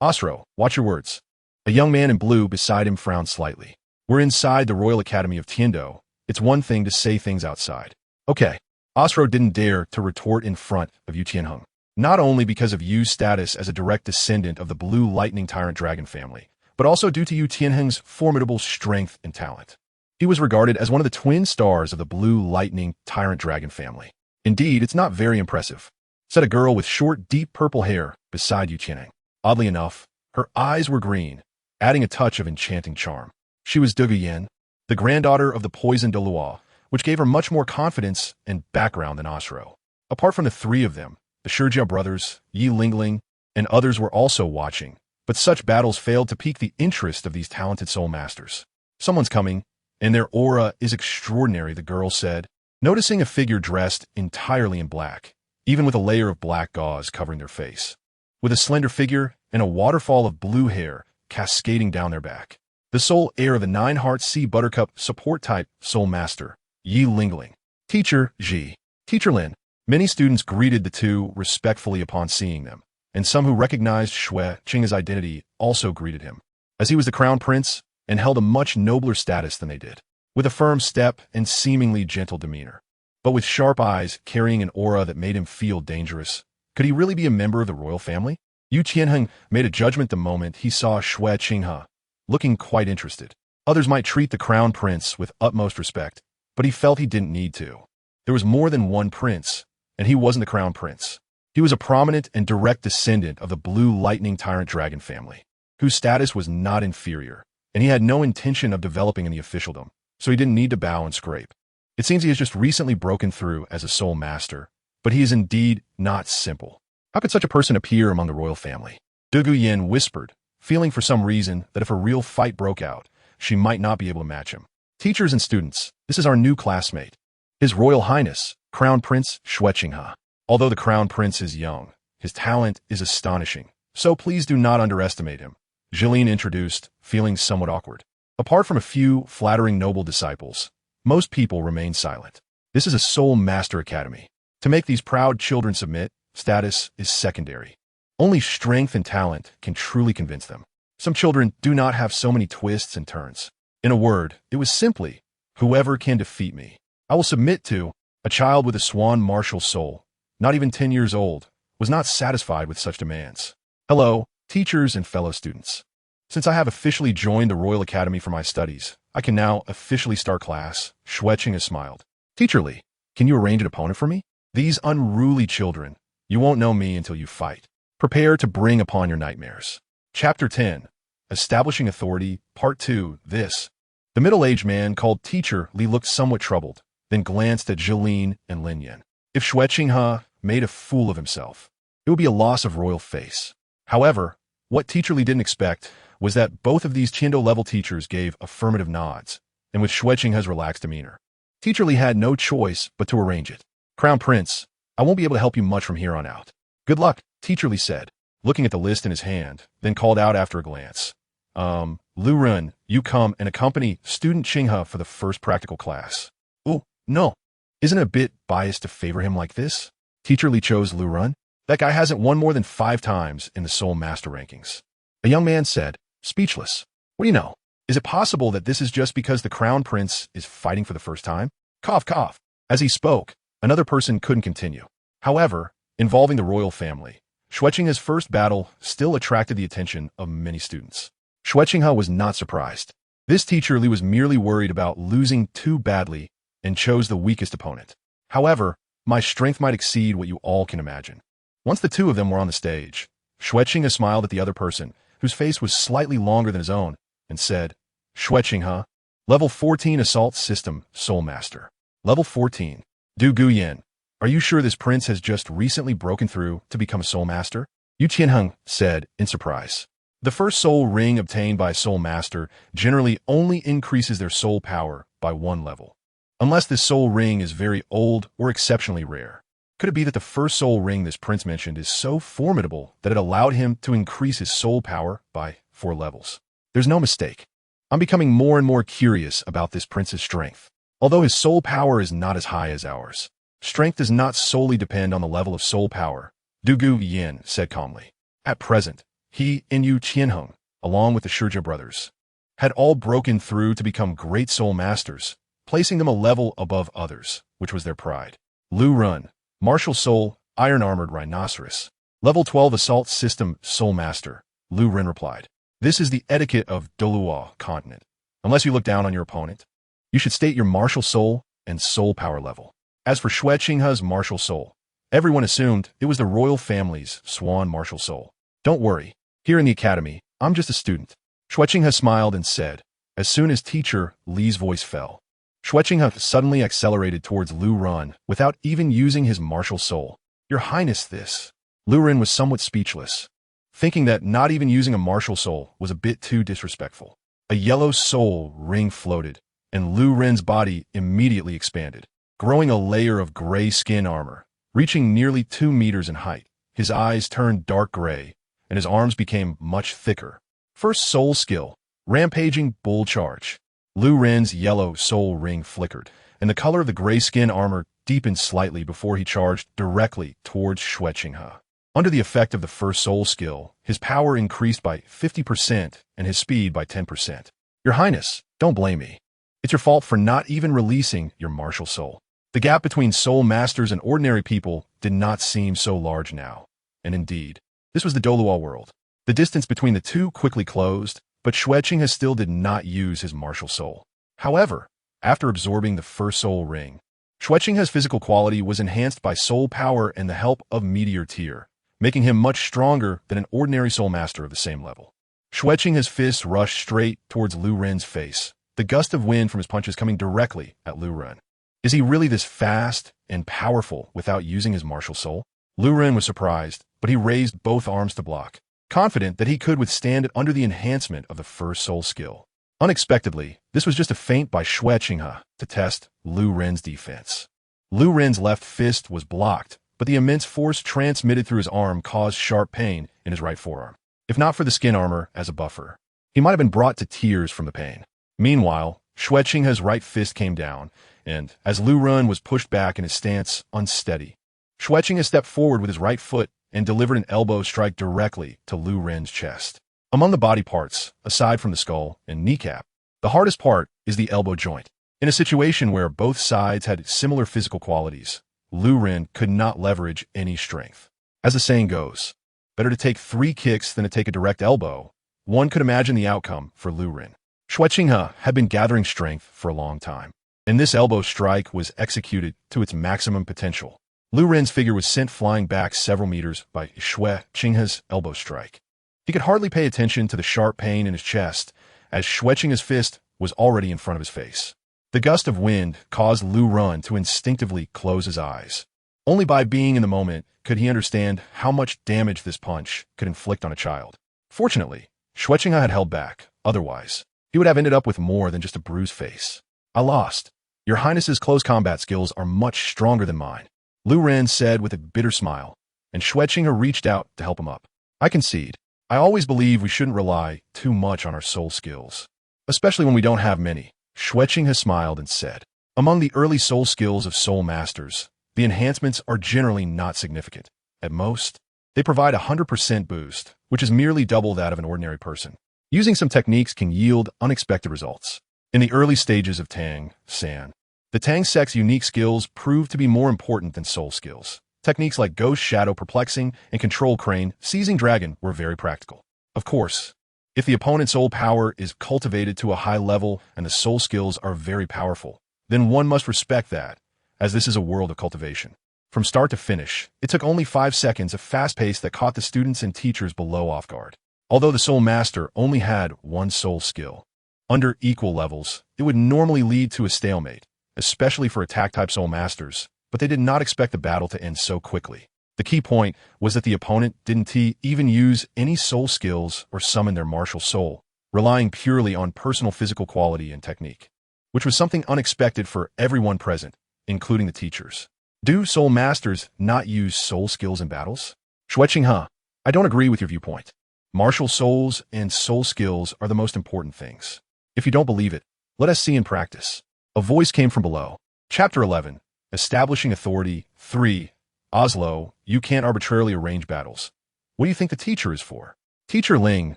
Osro, watch your words. A young man in blue beside him frowned slightly. We're inside the Royal Academy of Tiando. It's one thing to say things outside. Okay. Osro didn't dare to retort in front of Yu Tianheng, not only because of Yu's status as a direct descendant of the Blue Lightning Tyrant Dragon family, but also due to Yu Tianheng's formidable strength and talent. He was regarded as one of the twin stars of the Blue Lightning Tyrant Dragon family. Indeed, it's not very impressive, said a girl with short, deep purple hair beside Yu Tianheng. Oddly enough, her eyes were green, adding a touch of enchanting charm. She was Douluo Yin, the granddaughter of the poisoned Douluo, which gave her much more confidence and background than Osro. Apart from the three of them, the Shijia brothers, Yi Lingling, and others were also watching, but such battles failed to pique the interest of these talented soul masters. Someone's coming, and their aura is extraordinary, the girl said, noticing a figure dressed entirely in black, even with a layer of black gauze covering their face, with a slender figure and a waterfall of blue hair cascading down their back. The soul heir of the Nine-Heart Sea Buttercup support-type soul master, Yi Lingling. Teacher, Ji. Teacher Lin. Many students greeted the two respectfully upon seeing them, and some who recognized Xue Qinghe's identity also greeted him, as he was the crown prince and held a much nobler status than they did, with a firm step and seemingly gentle demeanor. But with sharp eyes carrying an aura that made him feel dangerous, could he really be a member of the royal family? Yu Tianheng made a judgment the moment he saw Xue Qinghe, looking quite interested. Others might treat the crown prince with utmost respect, but he felt he didn't need to. There was more than one prince, and he wasn't the crown prince. He was a prominent and direct descendant of the Blue Lightning Tyrant Dragon family, whose status was not inferior, and he had no intention of developing in the officialdom, so he didn't need to bow and scrape. It seems he has just recently broken through as a soul master, but he is indeed not simple. How could such a person appear among the royal family? Douluo Yin whispered, feeling for some reason that if a real fight broke out, she might not be able to match him. Teachers and students, this is our new classmate, His Royal Highness, Crown Prince Xue Qinghe. Although the Crown Prince is young, his talent is astonishing, so please do not underestimate him, Jilin introduced, feeling somewhat awkward. Apart from a few flattering noble disciples, most people remain silent. This is a Soul Master Academy. To make these proud children submit, status is secondary. Only strength and talent can truly convince them. Some children do not have so many twists and turns. In a word, it was simply, whoever can defeat me, I will submit to. A child with a swan martial soul, not even 10 years old, was not satisfied with such demands. Hello, teachers and fellow students. Since I have officially joined the Royal Academy for my studies, I can now officially start class. Xue Qinghe smiled. Teacher Li, can you arrange an opponent for me? These unruly children, you won't know me until you fight. Prepare to bring upon your nightmares. Chapter 10, Establishing Authority, Part 2, This. The middle-aged man called Teacher Li looked somewhat troubled, then glanced at Jilin and Linyan. If Xue Qinghe made a fool of himself, it would be a loss of royal face. However, what Teacher Li didn't expect was that both of these Tiando-level teachers gave affirmative nods, and with Xue Qinghe's relaxed demeanor, Teacher Li had no choice but to arrange it. Crown Prince, I won't be able to help you much from here on out. Good luck, Teacher Li said, looking at the list in his hand, then called out after a glance. Lu Ren, you come and accompany student Qinghe for the first practical class. Oh, no. Isn't it a bit biased to favor him like this? Teacher Li chose Lu Ren. That guy hasn't won more than 5 times in the Soul Master rankings. A young man said, speechless. What do you know? Is it possible that this is just because the Crown Prince is fighting for the first time? Cough, cough. As he spoke, another person couldn't continue. However, involving the royal family, Xue Qinghe's first battle still attracted the attention of many students. Xue Qinghe was not surprised. This Teacher Li was merely worried about losing too badly and chose the weakest opponent. However, my strength might exceed what you all can imagine. Once the two of them were on the stage, Xue Qinghe smiled at the other person, whose face was slightly longer than his own, and said, Xue Qinghe, Level 14 Assault System Soulmaster. Level 14. Du Guyan. Are you sure this prince has just recently broken through to become a Soulmaster? Yu Qianheng said in surprise. The first soul ring obtained by a Soulmaster generally only increases their soul power by 1 level. Unless this soul ring is very old or exceptionally rare. Could it be that the first soul ring this prince mentioned is so formidable that it allowed him to increase his soul power by 4 levels? There's no mistake. I'm becoming more and more curious about this prince's strength. Although his soul power is not as high as ours, strength does not solely depend on the level of soul power, Du Guyan said calmly. At present, he and Yu Qianheng, along with the Shurja brothers, had all broken through to become great soul masters, placing them a level above others, which was their pride. Lu Ren, Martial Soul, Iron-Armored Rhinoceros. Level 12 Assault System Soul Master, Lu Ren replied. This is the etiquette of Douluo Continent. Unless you look down on your opponent, you should state your martial soul and soul power level. As for Xue Qinghe's martial soul, everyone assumed it was the royal family's swan martial soul. Don't worry, here in the academy, I'm just a student. Xue Qinghe smiled and said, as soon as Teacher Li's voice fell. Xue Qinghe suddenly accelerated towards Lu Ren without even using his martial soul. Your Highness, this. Lu Ren was somewhat speechless, thinking that not even using a martial soul was a bit too disrespectful. A yellow soul ring floated, and Lu Ren's body immediately expanded, growing a layer of gray skin armor, reaching nearly 2 meters in height. His eyes turned dark gray, and his arms became much thicker. First soul skill, Rampaging Bull Charge. Lu Ren's yellow soul ring flickered, and the color of the gray skin armor deepened slightly before he charged directly towards Xue Qinghe. Under the effect of the first soul skill, his power increased by 50% and his speed by 10%. Your Highness, don't blame me. It's your fault for not even releasing your martial soul. The gap between soul masters and ordinary people did not seem so large now. And indeed, this was the Douluo world. The distance between the two quickly closed, but Xue Qinghe still did not use his martial soul. However, after absorbing the first soul ring, Xue Qinghe's physical quality was enhanced by soul power and the help of Meteor Tier, making him much stronger than an ordinary soul master of the same level. Xue Qinghe's fists rushed straight towards Lu Ren's face, the gust of wind from his punches coming directly at Lu Ren. Is he really this fast and powerful without using his martial soul? Lu Ren was surprised, but he raised both arms to block, confident that he could withstand it under the enhancement of the first soul skill. Unexpectedly, this was just a feint by Xue Qinghe to test Lu Ren's defense. Lu Ren's left fist was blocked, but the immense force transmitted through his arm caused sharp pain in his right forearm. If not for the skin armor as a buffer, he might have been brought to tears from the pain. Meanwhile, Xue Qinghe's right fist came down, and as Lu Ren was pushed back in his stance unsteady, Xue Qinghe stepped forward with his right foot and delivered an elbow strike directly to Lu Ren's chest. Among the body parts, aside from the skull and kneecap, the hardest part is the elbow joint. In a situation where both sides had similar physical qualities, Lu Ren could not leverage any strength. As the saying goes, better to take 3 kicks than to take a direct elbow. One could imagine the outcome for Lu Ren. Xue Qinghe had been gathering strength for a long time, and this elbow strike was executed to its maximum potential. Lu Ren's figure was sent flying back several meters by Xue Qinghe's elbow strike. He could hardly pay attention to the sharp pain in his chest, as Xue Qinghe's fist was already in front of his face. The gust of wind caused Lu Ren to instinctively close his eyes. Only by being in the moment could he understand how much damage this punch could inflict on a child. Fortunately, Xue Qinghe had held back. Otherwise, he would have ended up with more than just a bruised face. I lost. Your Highness's close combat skills are much stronger than mine. Lu Ren said with a bitter smile, and Xue Qinghe reached out to help him up. I concede. I always believe we shouldn't rely too much on our soul skills, especially when we don't have many. Xue Qinghe smiled and said, among the early soul skills of soul masters, the enhancements are generally not significant. At most, they provide a 100% boost, which is merely double that of an ordinary person. Using some techniques can yield unexpected results. In the early stages of Tang San, the Tang sect's unique skills proved to be more important than soul skills. Techniques like Ghost Shadow Perplexing and Control Crane Seizing Dragon were very practical. Of course, if the opponent's soul power is cultivated to a high level and the soul skills are very powerful, then one must respect that, as this is a world of cultivation. From start to finish, it took only 5 seconds of fast pace that caught the students and teachers below off guard. Although the soul master only had one soul skill, under equal levels, it would normally lead to a stalemate, especially for attack-type soul masters, but they did not expect the battle to end so quickly. The key point was that the opponent didn't even use any soul skills or summon their martial soul, relying purely on personal physical quality and technique, which was something unexpected for everyone present, including the teachers. Do soul masters not use soul skills in battles? Xue Qinghe, I don't agree with your viewpoint. Martial souls and soul skills are the most important things. If you don't believe it, let us see in practice. A voice came from below. Chapter 11. Establishing Authority 3. Oslo, you can't arbitrarily arrange battles. What do you think the teacher is for? Teacher Ling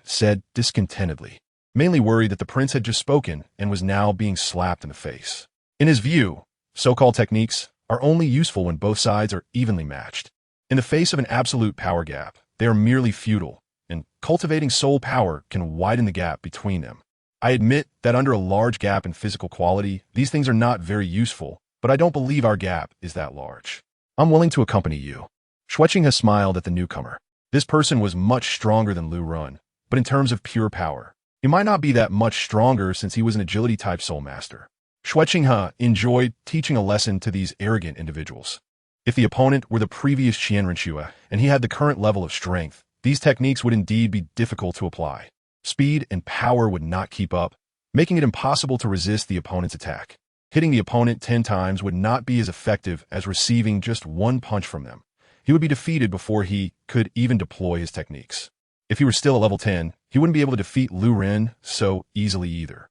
said discontentedly, mainly worried that the prince had just spoken and was now being slapped in the face. In his view, so-called techniques are only useful when both sides are evenly matched. In the face of an absolute power gap, they are merely futile, and cultivating soul power can widen the gap between them. I admit that under a large gap in physical quality, these things are not very useful, but I don't believe our gap is that large. I'm willing to accompany you. Xue Qinghe smiled at the newcomer. This person was much stronger than Lu Ren, but in terms of pure power, he might not be that much stronger since he was an agility-type soul master. Xue Qinghe enjoyed teaching a lesson to these arrogant individuals. If the opponent were the previous Qian Renxue and he had the current level of strength, these techniques would indeed be difficult to apply. Speed and power would not keep up, making it impossible to resist the opponent's attack. Hitting the opponent 10 times would not be as effective as receiving just one punch from them. He would be defeated before he could even deploy his techniques. If he were still at level 10, he wouldn't be able to defeat Lu Ren so easily either.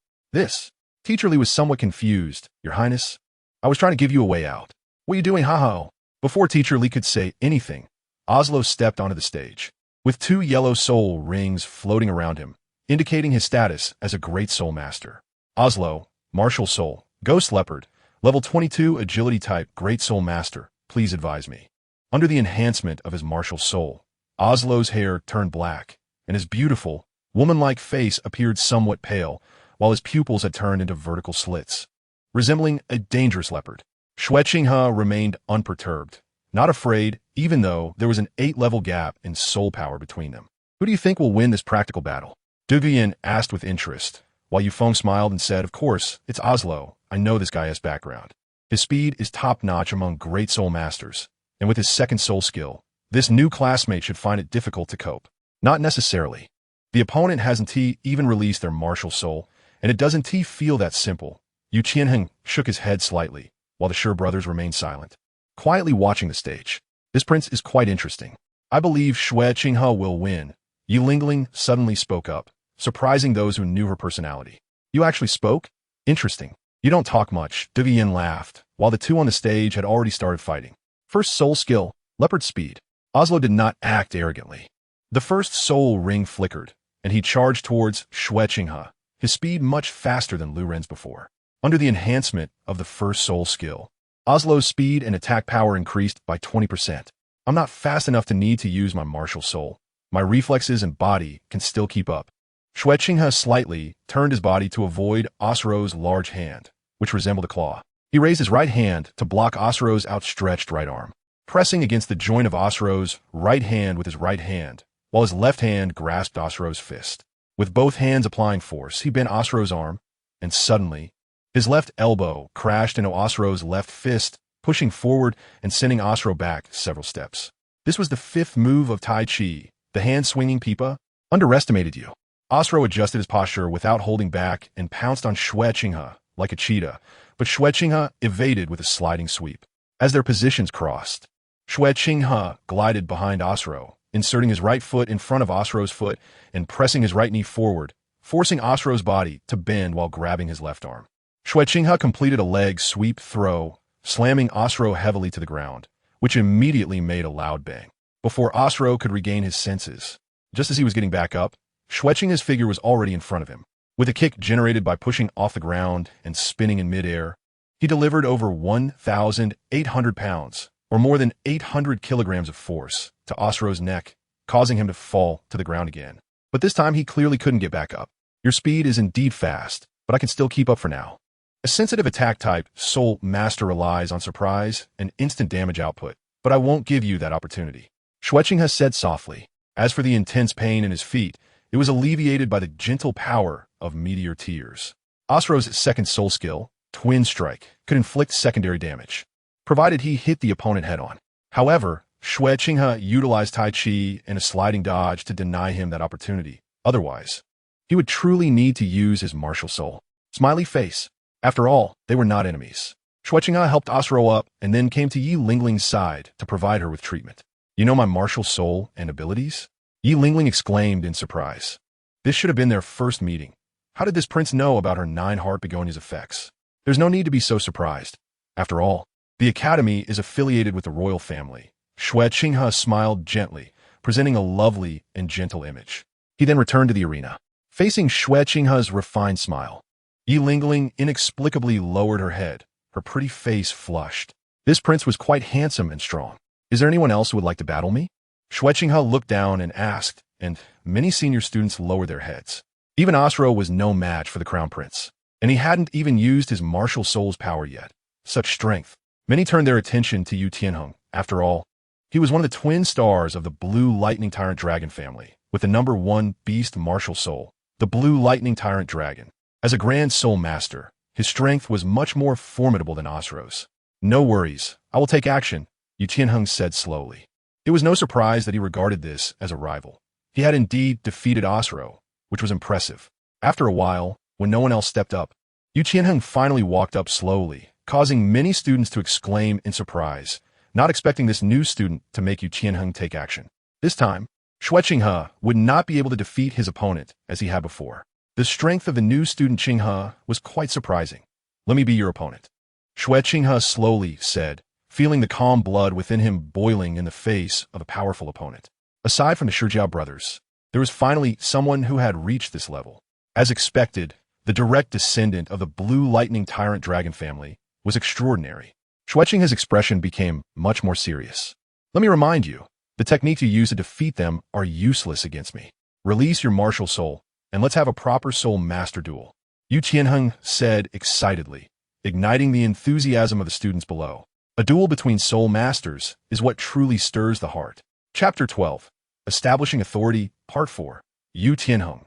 Teacher Li was somewhat confused. Your Highness, I was trying to give you a way out. What are you doing, ha-ha? Before Teacher Li could say anything, Oslo stepped onto the stage, with 2 yellow soul rings floating around him, indicating his status as a great soul master. Oslo, Martial Soul, Ghost Leopard, level 22 agility type Great Soul Master, please advise me. Under the enhancement of his martial soul, Oslo's hair turned black, and his beautiful, woman-like face appeared somewhat pale, while his pupils had turned into vertical slits, resembling a dangerous leopard. Xue Qinghe remained unperturbed, not afraid, even though there was an 8-level gap in soul power between them. Who do you think will win this practical battle? Du Guiyan asked with interest, while Yufeng smiled and said, of course, it's Oslo. I know this guy has background. His speed is top-notch among great soul masters, and with his second soul skill, this new classmate should find it difficult to cope. Not necessarily. The opponent hasn't even released their martial soul, and it doesn't feel that simple. Yu Qianheng shook his head slightly, while the Shi brothers remained silent, quietly watching the stage. This prince is quite interesting. I believe Xue Qinghe will win. Yi Lingling suddenly spoke up, surprising those who knew her personality. You actually spoke? Interesting. You don't talk much. Du Guiyan laughed, while the 2 on the stage had already started fighting. First soul skill, Leopard Speed. Oslo did not act arrogantly. The first soul ring flickered, and he charged towards Xue Qinghe, his speed much faster than Lu Ren's before. Under the enhancement of the first soul skill, Oslo's speed and attack power increased by 20%. I'm not fast enough to need to use my martial soul. My reflexes and body can still keep up. Xue Qinghe slightly turned his body to avoid Osro's large hand, which resembled a claw. He raised his right hand to block Osro's outstretched right arm, pressing against the joint of Osro's right hand with his right hand, while his left hand grasped Osro's fist. With both hands applying force, he bent Osro's arm, and suddenly, his left elbow crashed into Osro's left fist, pushing forward and sending Osro back several steps. This was the 5th move of Tai Chi, the hand-swinging pipa. Underestimated you. Osro adjusted his posture without holding back and pounced on Xue Qinghe like a cheetah, but Xue Qinghe evaded with a sliding sweep. As their positions crossed, Xue Qinghe glided behind Asuro, inserting his right foot in front of Asuro's foot and pressing his right knee forward, forcing Asuro's body to bend while grabbing his left arm. Xue Qinghe completed a leg sweep throw, slamming Asuro heavily to the ground, which immediately made a loud bang. Before Asuro could regain his senses, just as he was getting back up, Xue Qinghe's figure was already in front of him. With a kick generated by pushing off the ground and spinning in midair, he delivered over 1,800 pounds, or more than 800 kilograms of force, to Asuro's neck, causing him to fall to the ground again. But this time he clearly couldn't get back up. Your speed is indeed fast, but I can still keep up for now. A sensitive attack type, Soul Master, relies on surprise and instant damage output, but I won't give you that opportunity. Xue Qinghe said softly. As for the intense pain in his feet, it was alleviated by the gentle power of meteor tears. Asuro's second soul skill, Twin Strike, could inflict secondary damage, provided he hit the opponent head-on. However, Xue Qinghe utilized Tai Chi and a sliding dodge to deny him that opportunity. Otherwise, he would truly need to use his martial soul. Smiley face. After all, they were not enemies. Xue Qinghe helped Asuro up and then came to Yi Lingling's side to provide her with treatment. You know my martial soul and abilities? Yi Lingling exclaimed in surprise. This should have been their first meeting. How did this prince know about her 9-heart begonia's effects? There's no need to be so surprised. After all, the Academy is affiliated with the royal family. Xue Qinghe smiled gently, presenting a lovely and gentle image. He then returned to the arena. Facing Xue Qinghe's refined smile, Yi Lingling inexplicably lowered her head, her pretty face flushed. This prince was quite handsome and strong. Is there anyone else who would like to battle me? Xue Qinghe looked down and asked, and many senior students lowered their heads. Even Asuro was no match for the crown prince, and he hadn't even used his martial soul's power yet. Such strength. Many turned their attention to Yu Tianheng. After all, he was one of the twin stars of the Blue Lightning Tyrant Dragon family, with the number 1 beast martial soul, the Blue Lightning Tyrant Dragon. As a grand soul master, his strength was much more formidable than Asuro's. No worries, I will take action, Yu Tianheng said slowly. It was no surprise that he regarded this as a rival. He had indeed defeated Asuro, which was impressive. After a while, when no one else stepped up, Yu Tianheng finally walked up slowly, causing many students to exclaim in surprise, not expecting this new student to make Yu Tianheng take action. This time, Xue Qinghe would not be able to defeat his opponent as he had before. The strength of the new student Qinghe was quite surprising. Let me be your opponent, Xue Qinghe slowly said, feeling the calm blood within him boiling in the face of a powerful opponent. Aside from the Shijiao brothers, there was finally someone who had reached this level. As expected, the direct descendant of the Blue Lightning Tyrant Dragon family was extraordinary. Xue Qinghe's expression became much more serious. Let me remind you, the techniques you use to defeat them are useless against me. Release your martial soul, and let's have a proper soul master duel, Yu Tianheng said excitedly, igniting the enthusiasm of the students below. A duel between soul masters is what truly stirs the heart. Chapter 12. Establishing Authority, Part 4. Yu Tianheng.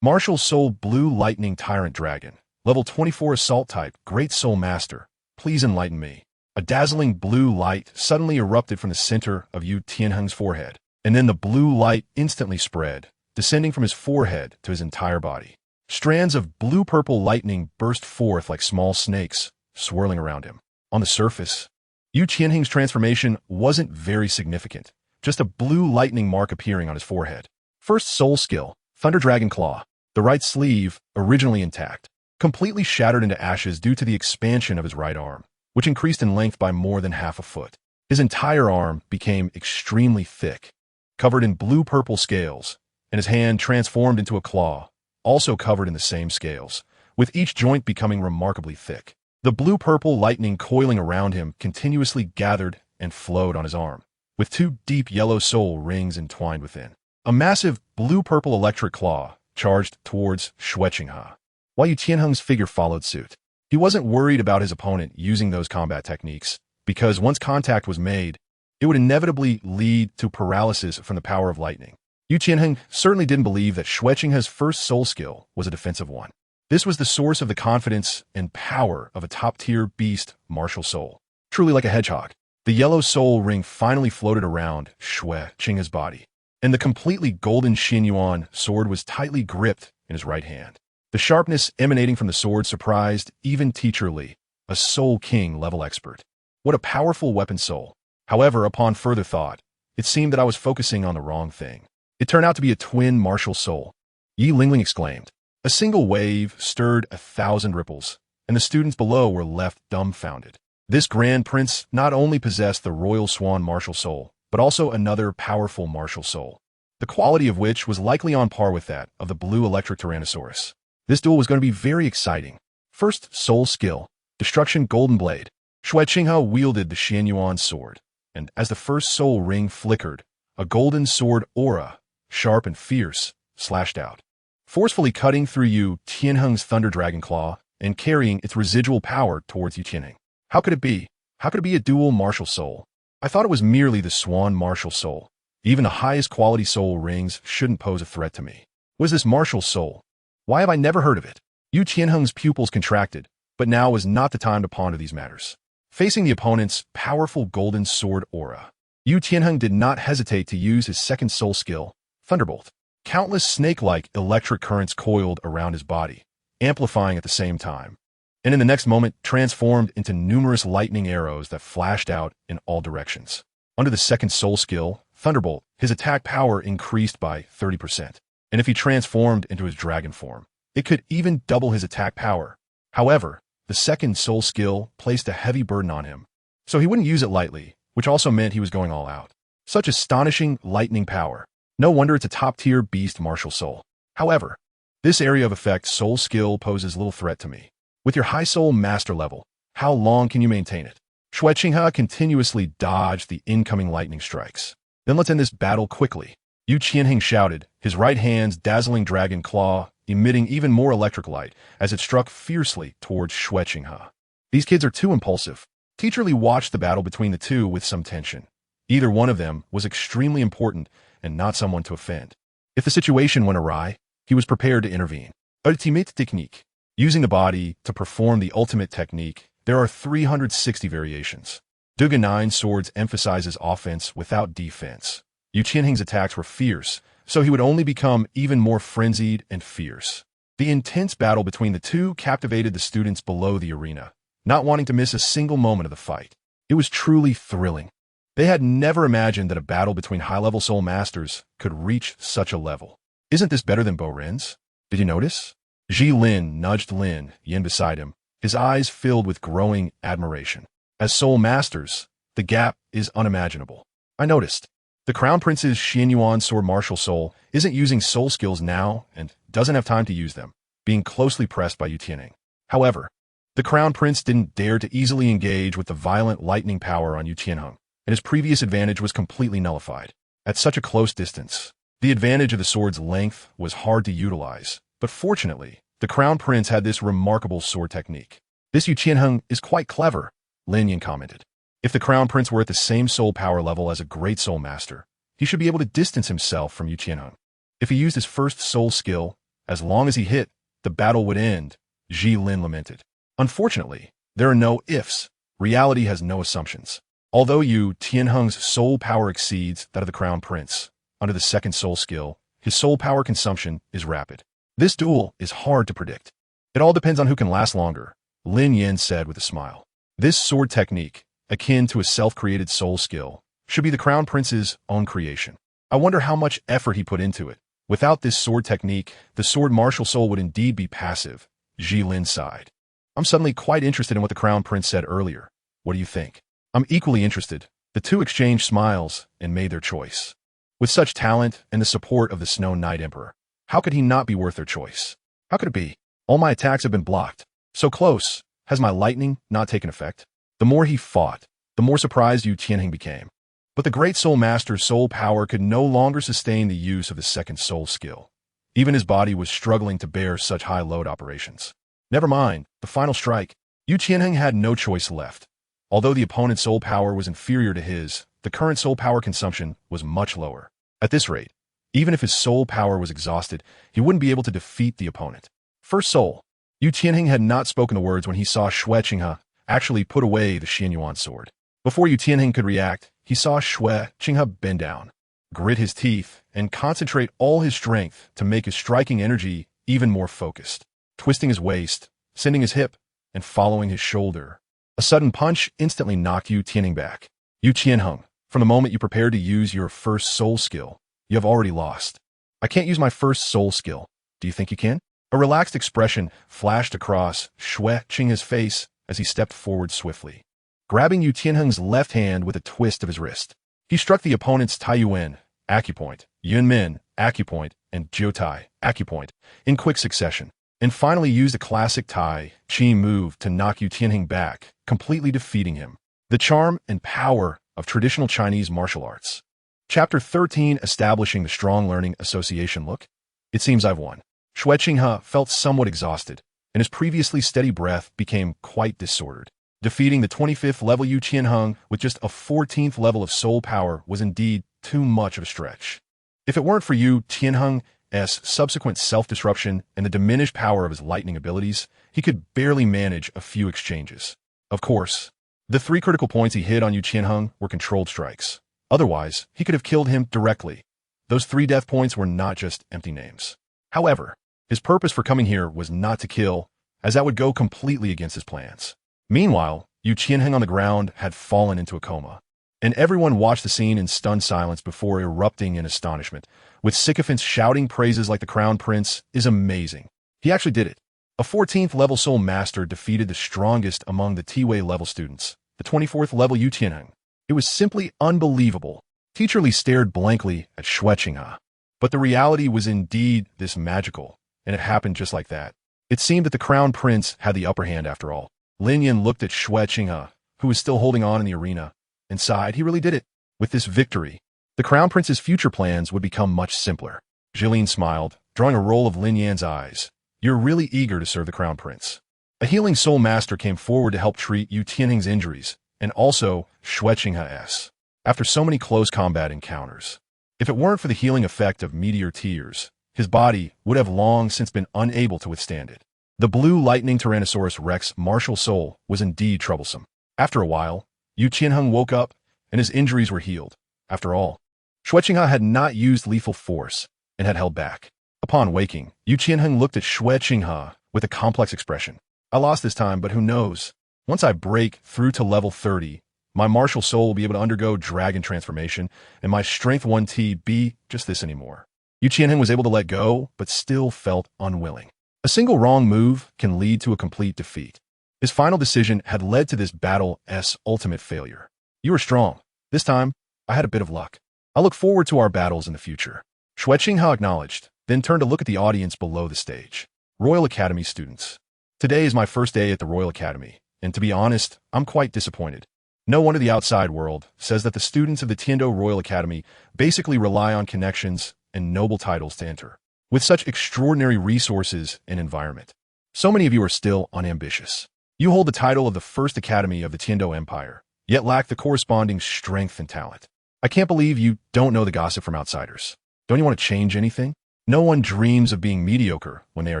Martial Soul Blue Lightning Tyrant Dragon. Level 24 Assault Type, Great Soul Master. Please enlighten me. A dazzling blue light suddenly erupted from the center of Yu Tianheng's forehead, and then the blue light instantly spread, descending from his forehead to his entire body. Strands of blue-purple lightning burst forth like small snakes, swirling around him. On the surface, Yu Tianheng's transformation wasn't very significant, just a blue lightning mark appearing on his forehead. First soul skill, Thunder Dragon Claw. The right sleeve, originally intact, completely shattered into ashes due to the expansion of his right arm, which increased in length by more than half a foot. His entire arm became extremely thick, covered in blue-purple scales, and his hand transformed into a claw, also covered in the same scales, with each joint becoming remarkably thick. The blue-purple lightning coiling around him continuously gathered and flowed on his arm, with 2 deep yellow soul rings entwined within. A massive blue-purple electric claw charged towards Xue Qinghe, while Yu Tianheng's figure followed suit. He wasn't worried about his opponent using those combat techniques, because once contact was made, it would inevitably lead to paralysis from the power of lightning. Yu Tianheng certainly didn't believe that Xue Qinghe's first soul skill was a defensive one. This was the source of the confidence and power of a top-tier beast martial soul. Truly like a hedgehog, the yellow soul ring finally floated around Xue Qinghe's body, and the completely golden Xuanyuan sword was tightly gripped in his right hand. The sharpness emanating from the sword surprised even Teacher Li, a Soul King level expert. What a powerful weapon soul. However, upon further thought, it seemed that I was focusing on the wrong thing. It turned out to be a twin martial soul. Yi Lingling exclaimed. A single wave stirred 1,000 ripples, and the students below were left dumbfounded. This grand prince not only possessed the royal swan martial soul, but also another powerful martial soul, the quality of which was likely on par with that of the blue electric Tyrannosaurus. This duel was going to be very exciting. First, soul skill, destruction golden blade. Xue Qinghe wielded the Xuanyuan Sword, and as the first soul ring flickered, a golden sword aura, sharp and fierce, slashed out, forcefully cutting through Yu Tianheng's Thunder Dragon Claw and carrying its residual power towards Yu Tianheng. How could it be? How could it be a dual martial soul? I thought it was merely the swan martial soul. Even the highest quality soul rings shouldn't pose a threat to me. Was this martial soul? Why have I never heard of it? Yu Tianheng's pupils contracted, but now was not the time to ponder these matters. Facing the opponent's powerful golden sword aura, Yu Tianheng did not hesitate to use his second soul skill, Thunderbolt. Countless snake-like electric currents coiled around his body, amplifying at the same time, and in the next moment transformed into numerous lightning arrows that flashed out in all directions. Under the second soul skill, Thunderbolt, his attack power increased by 30%, and if he transformed into his dragon form, it could even double his attack power. However, the second soul skill placed a heavy burden on him, so he wouldn't use it lightly, which also meant he was going all out. Such astonishing lightning power. No wonder it's a top-tier beast martial soul. However, this area of effect soul skill poses little threat to me. With your high soul master level, how long can you maintain it? Xue Qinghe continuously dodged the incoming lightning strikes. Then let's end this battle quickly. Yu Tianheng shouted, his right hand's dazzling dragon claw emitting even more electric light as it struck fiercely towards Xue Qinghe. These kids are too impulsive. Teacher Li watched the battle between the two with some tension. Either one of them was extremely important and not someone to offend. If the situation went awry, he was prepared to intervene. Ultimate technique. Using the body to perform the ultimate technique, there are 360 variations. Douluo 9 Swords emphasizes offense without defense. Yu Tianheng's attacks were fierce, so he would only become even more frenzied and fierce. The intense battle between the two captivated the students below the arena, not wanting to miss a single moment of the fight. It was truly thrilling. They had never imagined that a battle between high-level soul masters could reach such a level. Isn't this better than Bo Ren's? Did you notice? Ji Lin nudged Lin Yin beside him, his eyes filled with growing admiration. As soul masters, the gap is unimaginable. I noticed. The Crown Prince's Xuanyuan Sword martial soul isn't using soul skills now and doesn't have time to use them, being closely pressed by Yu Tianheng. However, the Crown Prince didn't dare to easily engage with the violent lightning power on Yu Tianheng, and his previous advantage was completely nullified. At such a close distance, the advantage of the sword's length was hard to utilize, but fortunately, the Crown Prince had this remarkable sword technique. This Yu Tianheng is quite clever, Lin Yin commented. If the Crown Prince were at the same soul power level as a great soul master, he should be able to distance himself from Yu Tianheng. If he used his first soul skill, as long as he hit, the battle would end, Ji Lin lamented. Unfortunately, there are no ifs. Reality has no assumptions. Although Yu Tianheng's soul power exceeds that of the Crown Prince, under the second soul skill, his soul power consumption is rapid. This duel is hard to predict. It all depends on who can last longer, Lin Yin said with a smile. This sword technique, akin to a self-created soul skill, should be the Crown Prince's own creation. I wonder how much effort he put into it. Without this sword technique, the sword martial soul would indeed be passive, Ji Lin sighed. I'm suddenly quite interested in what the Crown Prince said earlier. What do you think? I'm equally interested. The two exchanged smiles and made their choice. With such talent and the support of the Snow Knight Emperor, how could he not be worth their choice? How could it be? All my attacks have been blocked. So close. Has my lightning not taken effect? The more he fought, the more surprised Yu Tianheng became. But the great soul master's soul power could no longer sustain the use of the second soul skill. Even his body was struggling to bear such high load operations. Never mind, the final strike. Yu Tianheng had no choice left. Although the opponent's soul power was inferior to his, the current soul power consumption was much lower. At this rate, even if his soul power was exhausted, he wouldn't be able to defeat the opponent. First soul. Yu Tianheng had not spoken the words when he saw Xue Qinghe actually put away the Xuanyuan sword. Before Yu Tianheng could react, he saw Xue Qinghe bend down, grit his teeth, and concentrate all his strength to make his striking energy even more focused. Twisting his waist, sending his hip, and following his shoulder, A sudden punch instantly knocked Yu Tianheng back. Yu Qianheng, from the moment you prepared to use your first soul skill, you have already lost. I can't use my first soul skill. Do you think you can? A relaxed expression flashed across Xue Qinghe's face as he stepped forward swiftly, grabbing Yu Tianheng's left hand with a twist of his wrist. He struck the opponent's Taiyuan, acupoint, Yunmin, acupoint, and Jiotai, acupoint, in quick succession, and finally used a classic Tai Chi move to knock Yu Tianheng back, completely defeating him. The charm and power of traditional Chinese martial arts. Chapter 13, Establishing the Strong Learning Association. Look, it seems I've won. Xue Qinghe felt somewhat exhausted, and his previously steady breath became quite disordered. Defeating the 25th level Yu Qianheng with just a 14th level of soul power was indeed too much of a stretch. If it weren't for Yu Tianheng's subsequent self-disruption and the diminished power of his lightning abilities, he could barely manage a few exchanges. Of course, the 3 critical points he hit on Yu Qianheng were controlled strikes. Otherwise, he could have killed him directly. Those 3 death points were not just empty names. However, his purpose for coming here was not to kill, as that would go completely against his plans. Meanwhile, Yu Qianheng on the ground had fallen into a coma, and everyone watched the scene in stunned silence before erupting in astonishment, with sycophants shouting praises like the Crown Prince is amazing. He actually did it. A 14th level soul master defeated the strongest among the T-Wei level students, the 24th level Yu Tianheng. It was simply unbelievable. Teacher Li stared blankly at Xue Qinghe. But the reality was indeed this magical, and it happened just like that. It seemed that the Crown Prince had the upper hand after all. Lin Yan looked at Xue Qinghe, who was still holding on in the arena, and sighed. He really did it. With this victory, the Crown Prince's future plans would become much simpler. Jilin smiled, drawing a roll of Lin Yan's eyes. You're really eager to serve the Crown Prince. A healing soul master came forward to help treat Yu Tianheng's injuries, and also Xue Qinghe's. After so many close combat encounters, if it weren't for the healing effect of meteor tears, his body would have long since been unable to withstand it. The blue lightning Tyrannosaurus Rex martial soul was indeed troublesome. After a while, Yu Qianheng woke up, and his injuries were healed. After all, Xue Qinghe had not used lethal force and had held back. Upon waking, Yu Qianheng looked at Xue Qinghe with a complex expression. I lost this time, but who knows? Once I break through to level 30, my martial soul will be able to undergo dragon transformation, and my strength 1T be just this anymore. Yu Qianheng was able to let go, but still felt unwilling. A single wrong move can lead to a complete defeat. His final decision had led to this battle's ultimate failure. You were strong. This time, I had a bit of luck. I look forward to our battles in the future. Xue Qinghe acknowledged, then turned to look at the audience below the stage. Royal Academy students. Today is my first day at the Royal Academy, and to be honest, I'm quite disappointed. No one in the outside world says that the students of the Tiando Royal Academy basically rely on connections and noble titles to enter. With such extraordinary resources and environment, so many of you are still unambitious. You hold the title of the first academy of the Tiando Empire, yet lack the corresponding strength and talent. I can't believe you don't know the gossip from outsiders. Don't you want to change anything? No one dreams of being mediocre when they are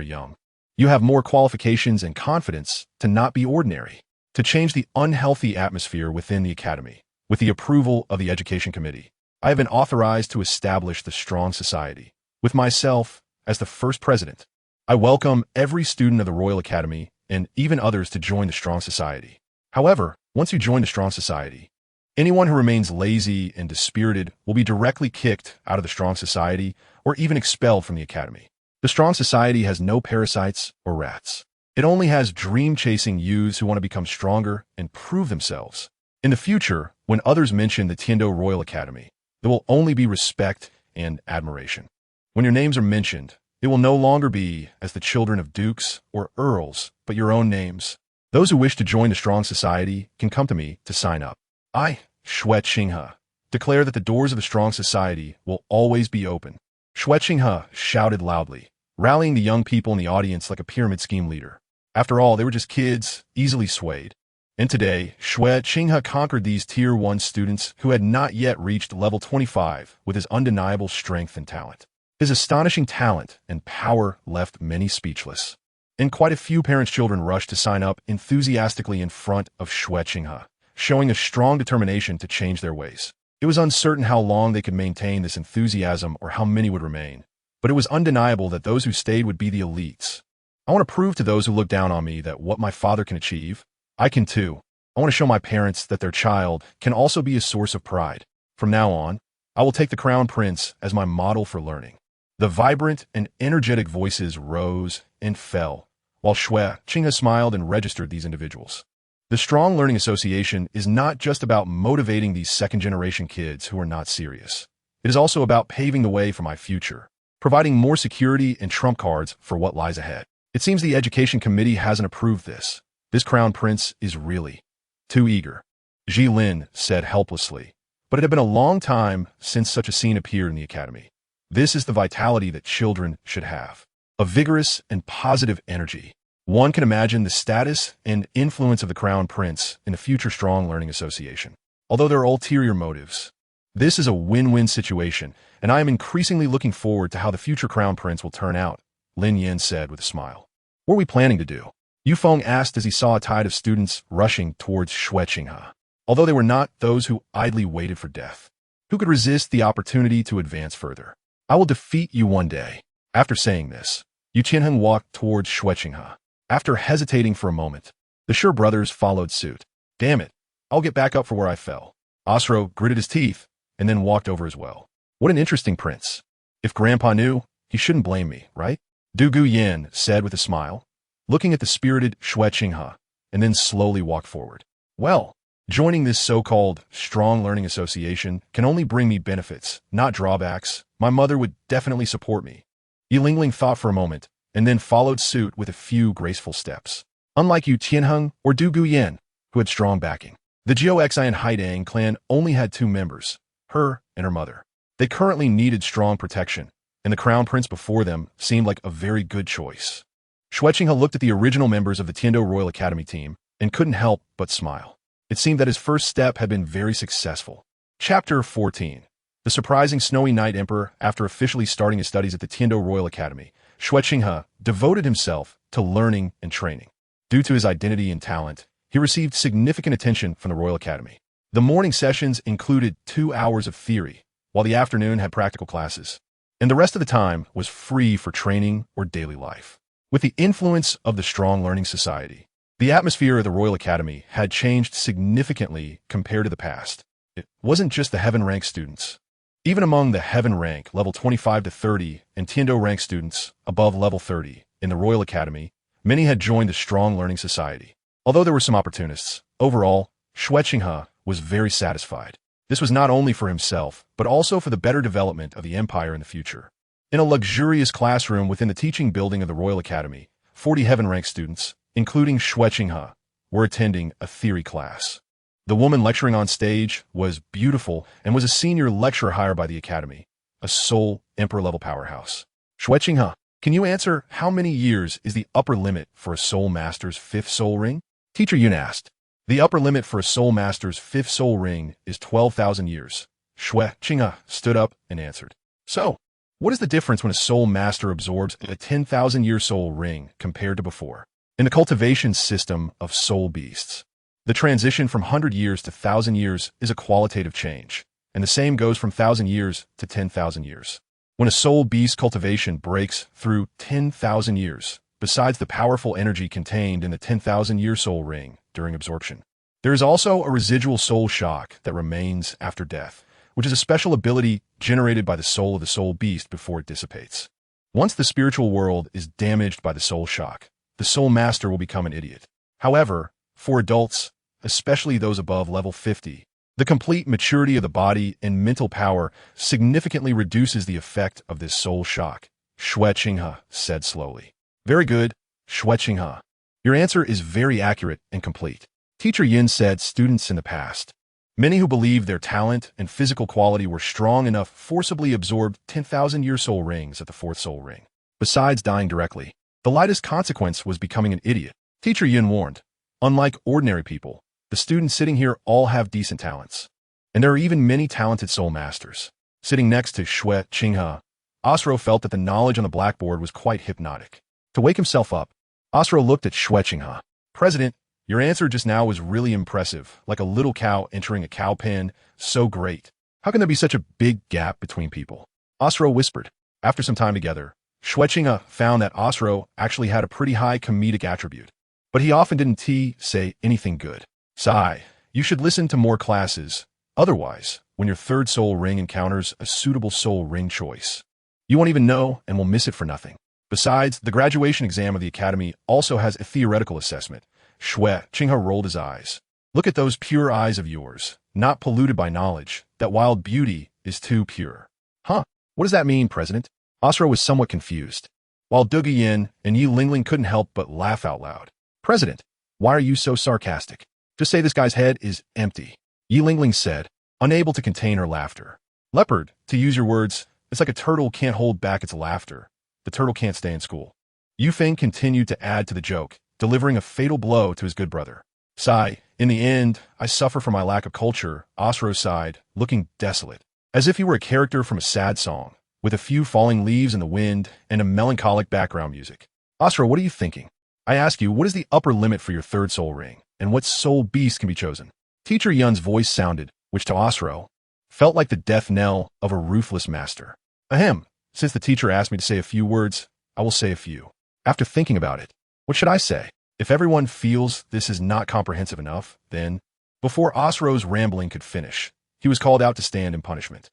young. You have more qualifications and confidence to not be ordinary, to change the unhealthy atmosphere within the academy. With the approval of the Education Committee, I have been authorized to establish the Strong Society. With myself as the first president, I welcome every student of the Royal Academy and even others to join the Strong Society. However, once you join the Strong Society, anyone who remains lazy and dispirited will be directly kicked out of the Strong Society or even expelled from the academy. The Strong Society has no parasites or rats. It only has dream-chasing youths who want to become stronger and prove themselves. In the future, when others mention the Tiando Royal Academy, there will only be respect and admiration. When your names are mentioned, it will no longer be as the children of dukes or earls, but your own names. Those who wish to join the Strong Society can come to me to sign up. I, Xue Qinghe, declare that the doors of the Strong Society will always be open. Xue Qinghe shouted loudly, rallying the young people in the audience like a pyramid scheme leader. After all, they were just kids, easily swayed. And today, Xue Qinghe conquered these Tier 1 students who had not yet reached level 25 with his undeniable strength and talent. His astonishing talent and power left many speechless. And quite a few parents' children rushed to sign up enthusiastically in front of Xue Qinghe, showing a strong determination to change their ways. It was uncertain how long they could maintain this enthusiasm or how many would remain, but it was undeniable that those who stayed would be the elites. I want to prove to those who look down on me that what my father can achieve, I can too. I want to show my parents that their child can also be a source of pride. From now on, I will take the Crown Prince as my model for learning." The vibrant and energetic voices rose and fell, while Xue Qinghe smiled and registered these individuals. The Strong Learning Association is not just about motivating these second-generation kids who are not serious. It is also about paving the way for my future, providing more security and trump cards for what lies ahead. It seems the Education Committee hasn't approved this. This Crown Prince is really too eager, Lin said helplessly. But it had been a long time since such a scene appeared in the academy. This is the vitality that children should have. A vigorous and positive energy. One can imagine the status and influence of the Crown Prince in a future Strong Learning Association. Although there are ulterior motives, this is a win-win situation, and I am increasingly looking forward to how the future Crown Prince will turn out, Lin Yin said with a smile. What are we planning to do? Yufeng asked as he saw a tide of students rushing towards Xue Qinghe. Although they were not those who idly waited for death, who could resist the opportunity to advance further. I will defeat you one day. After saying this, Yu Qianheng walked towards Xue Qinghe. After hesitating for a moment, the Sure brothers followed suit. Damn it, I'll get back up for where I fell. Osro gritted his teeth and then walked over as well. What an interesting prince. If Grandpa knew, he shouldn't blame me, right? Du Guyan said with a smile, looking at the spirited Xue Qinghe, and then slowly walked forward. Well, joining this so-called Strong Learning Association can only bring me benefits, not drawbacks. My mother would definitely support me. Yi Lingling thought for a moment, and then followed suit with a few graceful steps. Unlike Yu Tianheng or Du Guyan, who had strong backing, the Jiao and Haidang clan only had two members, her and her mother. They currently needed strong protection, and the Crown Prince before them seemed like a very good choice. Xue Qinghe looked at the original members of the Tiando Royal Academy team and couldn't help but smile. It seemed that his first step had been very successful. Chapter 14. The surprising Snowy Night Emperor. After officially starting his studies at the Tiando Royal Academy, Xue Qinghe devoted himself to learning and training. Due to his identity and talent, he received significant attention from the Royal Academy. The morning sessions included 2 hours of theory, while the afternoon had practical classes, and the rest of the time was free for training or daily life. With the influence of the Strong Learning Society, the atmosphere of the Royal Academy had changed significantly compared to the past. It wasn't just the Heaven Rank students. Even among the Heaven Rank level 25 to 30 and Tiando Rank students above level 30 in the Royal Academy, many had joined the Strong Learning Society. Although there were some opportunists, overall, Xue Qinghe was very satisfied. This was not only for himself, but also for the better development of the empire in the future. In a luxurious classroom within the teaching building of the Royal Academy, 40 Heaven Rank students, including Xue Qinghe, were attending a theory class. The woman lecturing on stage was beautiful and was a senior lecturer hired by the Academy, a Soul Emperor-level powerhouse. Xue Qinghe, can you answer how many years is the upper limit for a Soul Master's 5th Soul Ring? Teacher Yun asked. The upper limit for a Soul Master's 5th Soul Ring is 12,000 years. Xue Qinghe stood up and answered. So, what is the difference when a Soul Master absorbs a 10,000-year Soul Ring compared to before? In the cultivation system of Soul Beasts, the transition from 100 years to 1,000 years is a qualitative change, and the same goes from 1,000 years to 10,000 years. When a Soul Beast cultivation breaks through 10,000 years, besides the powerful energy contained in the 10,000-year Soul Ring during absorption, there is also a residual Soul Shock that remains after death, which is a special ability generated by the soul of the Soul Beast before it dissipates. Once the spiritual world is damaged by the Soul Shock, the Soul Master will become an idiot. However, for adults, especially those above level 50, the complete maturity of the body and mental power significantly reduces the effect of this Soul Shock, Xue Qinghe said slowly. Very good, Xue Qinghe. Your answer is very accurate and complete. Teacher Yin said students in the past, many who believed their talent and physical quality were strong enough forcibly absorbed 10,000-year soul rings at the 4th soul ring. Besides dying directly, the lightest consequence was becoming an idiot. Teacher Yin warned, unlike ordinary people, the students sitting here all have decent talents. And there are even many talented soul masters. Sitting next to Xue Qinghe, Osro felt that the knowledge on the blackboard was quite hypnotic. To wake himself up, Osro looked at Xue Qinghe. President, your answer just now was really impressive, like a little cow entering a cow pen. So great. How can there be such a big gap between people? Osro whispered. After some time together, Xue Qinghe found that Osro actually had a pretty high comedic attribute, but he often didn't say anything good. Sigh, you should listen to more classes. Otherwise, when your third soul ring encounters a suitable soul ring choice, you won't even know and will miss it for nothing. Besides, the graduation exam of the academy also has a theoretical assessment. Xue Qinghe rolled his eyes. Look at those pure eyes of yours, not polluted by knowledge. That wild beauty is too pure. Huh? What does that mean, President? Asro was somewhat confused, while Du Guiyin and Yi Lingling couldn't help but laugh out loud. President, why are you so sarcastic? Just say this guy's head is empty, Yi Lingling said, unable to contain her laughter. Leopard, to use your words, it's like a turtle can't hold back its laughter. The turtle can't stay in school. Yu Feng continued to add to the joke, delivering a fatal blow to his good brother. Sigh, in the end, I suffer from my lack of culture, Asro sighed, looking desolate, as if he were a character from a sad song, with a few falling leaves in the wind and a melancholic background music. Asro, what are you thinking? I ask you, what is the upper limit for your third soul ring, and what soul beast can be chosen? Teacher Yun's voice sounded, which to Asro felt like the death knell of a ruthless master. Ahem, since the teacher asked me to say a few words, I will say a few. After thinking about it, what should I say? If everyone feels this is not comprehensive enough, then, before Asro's rambling could finish, he was called out to stand in punishment.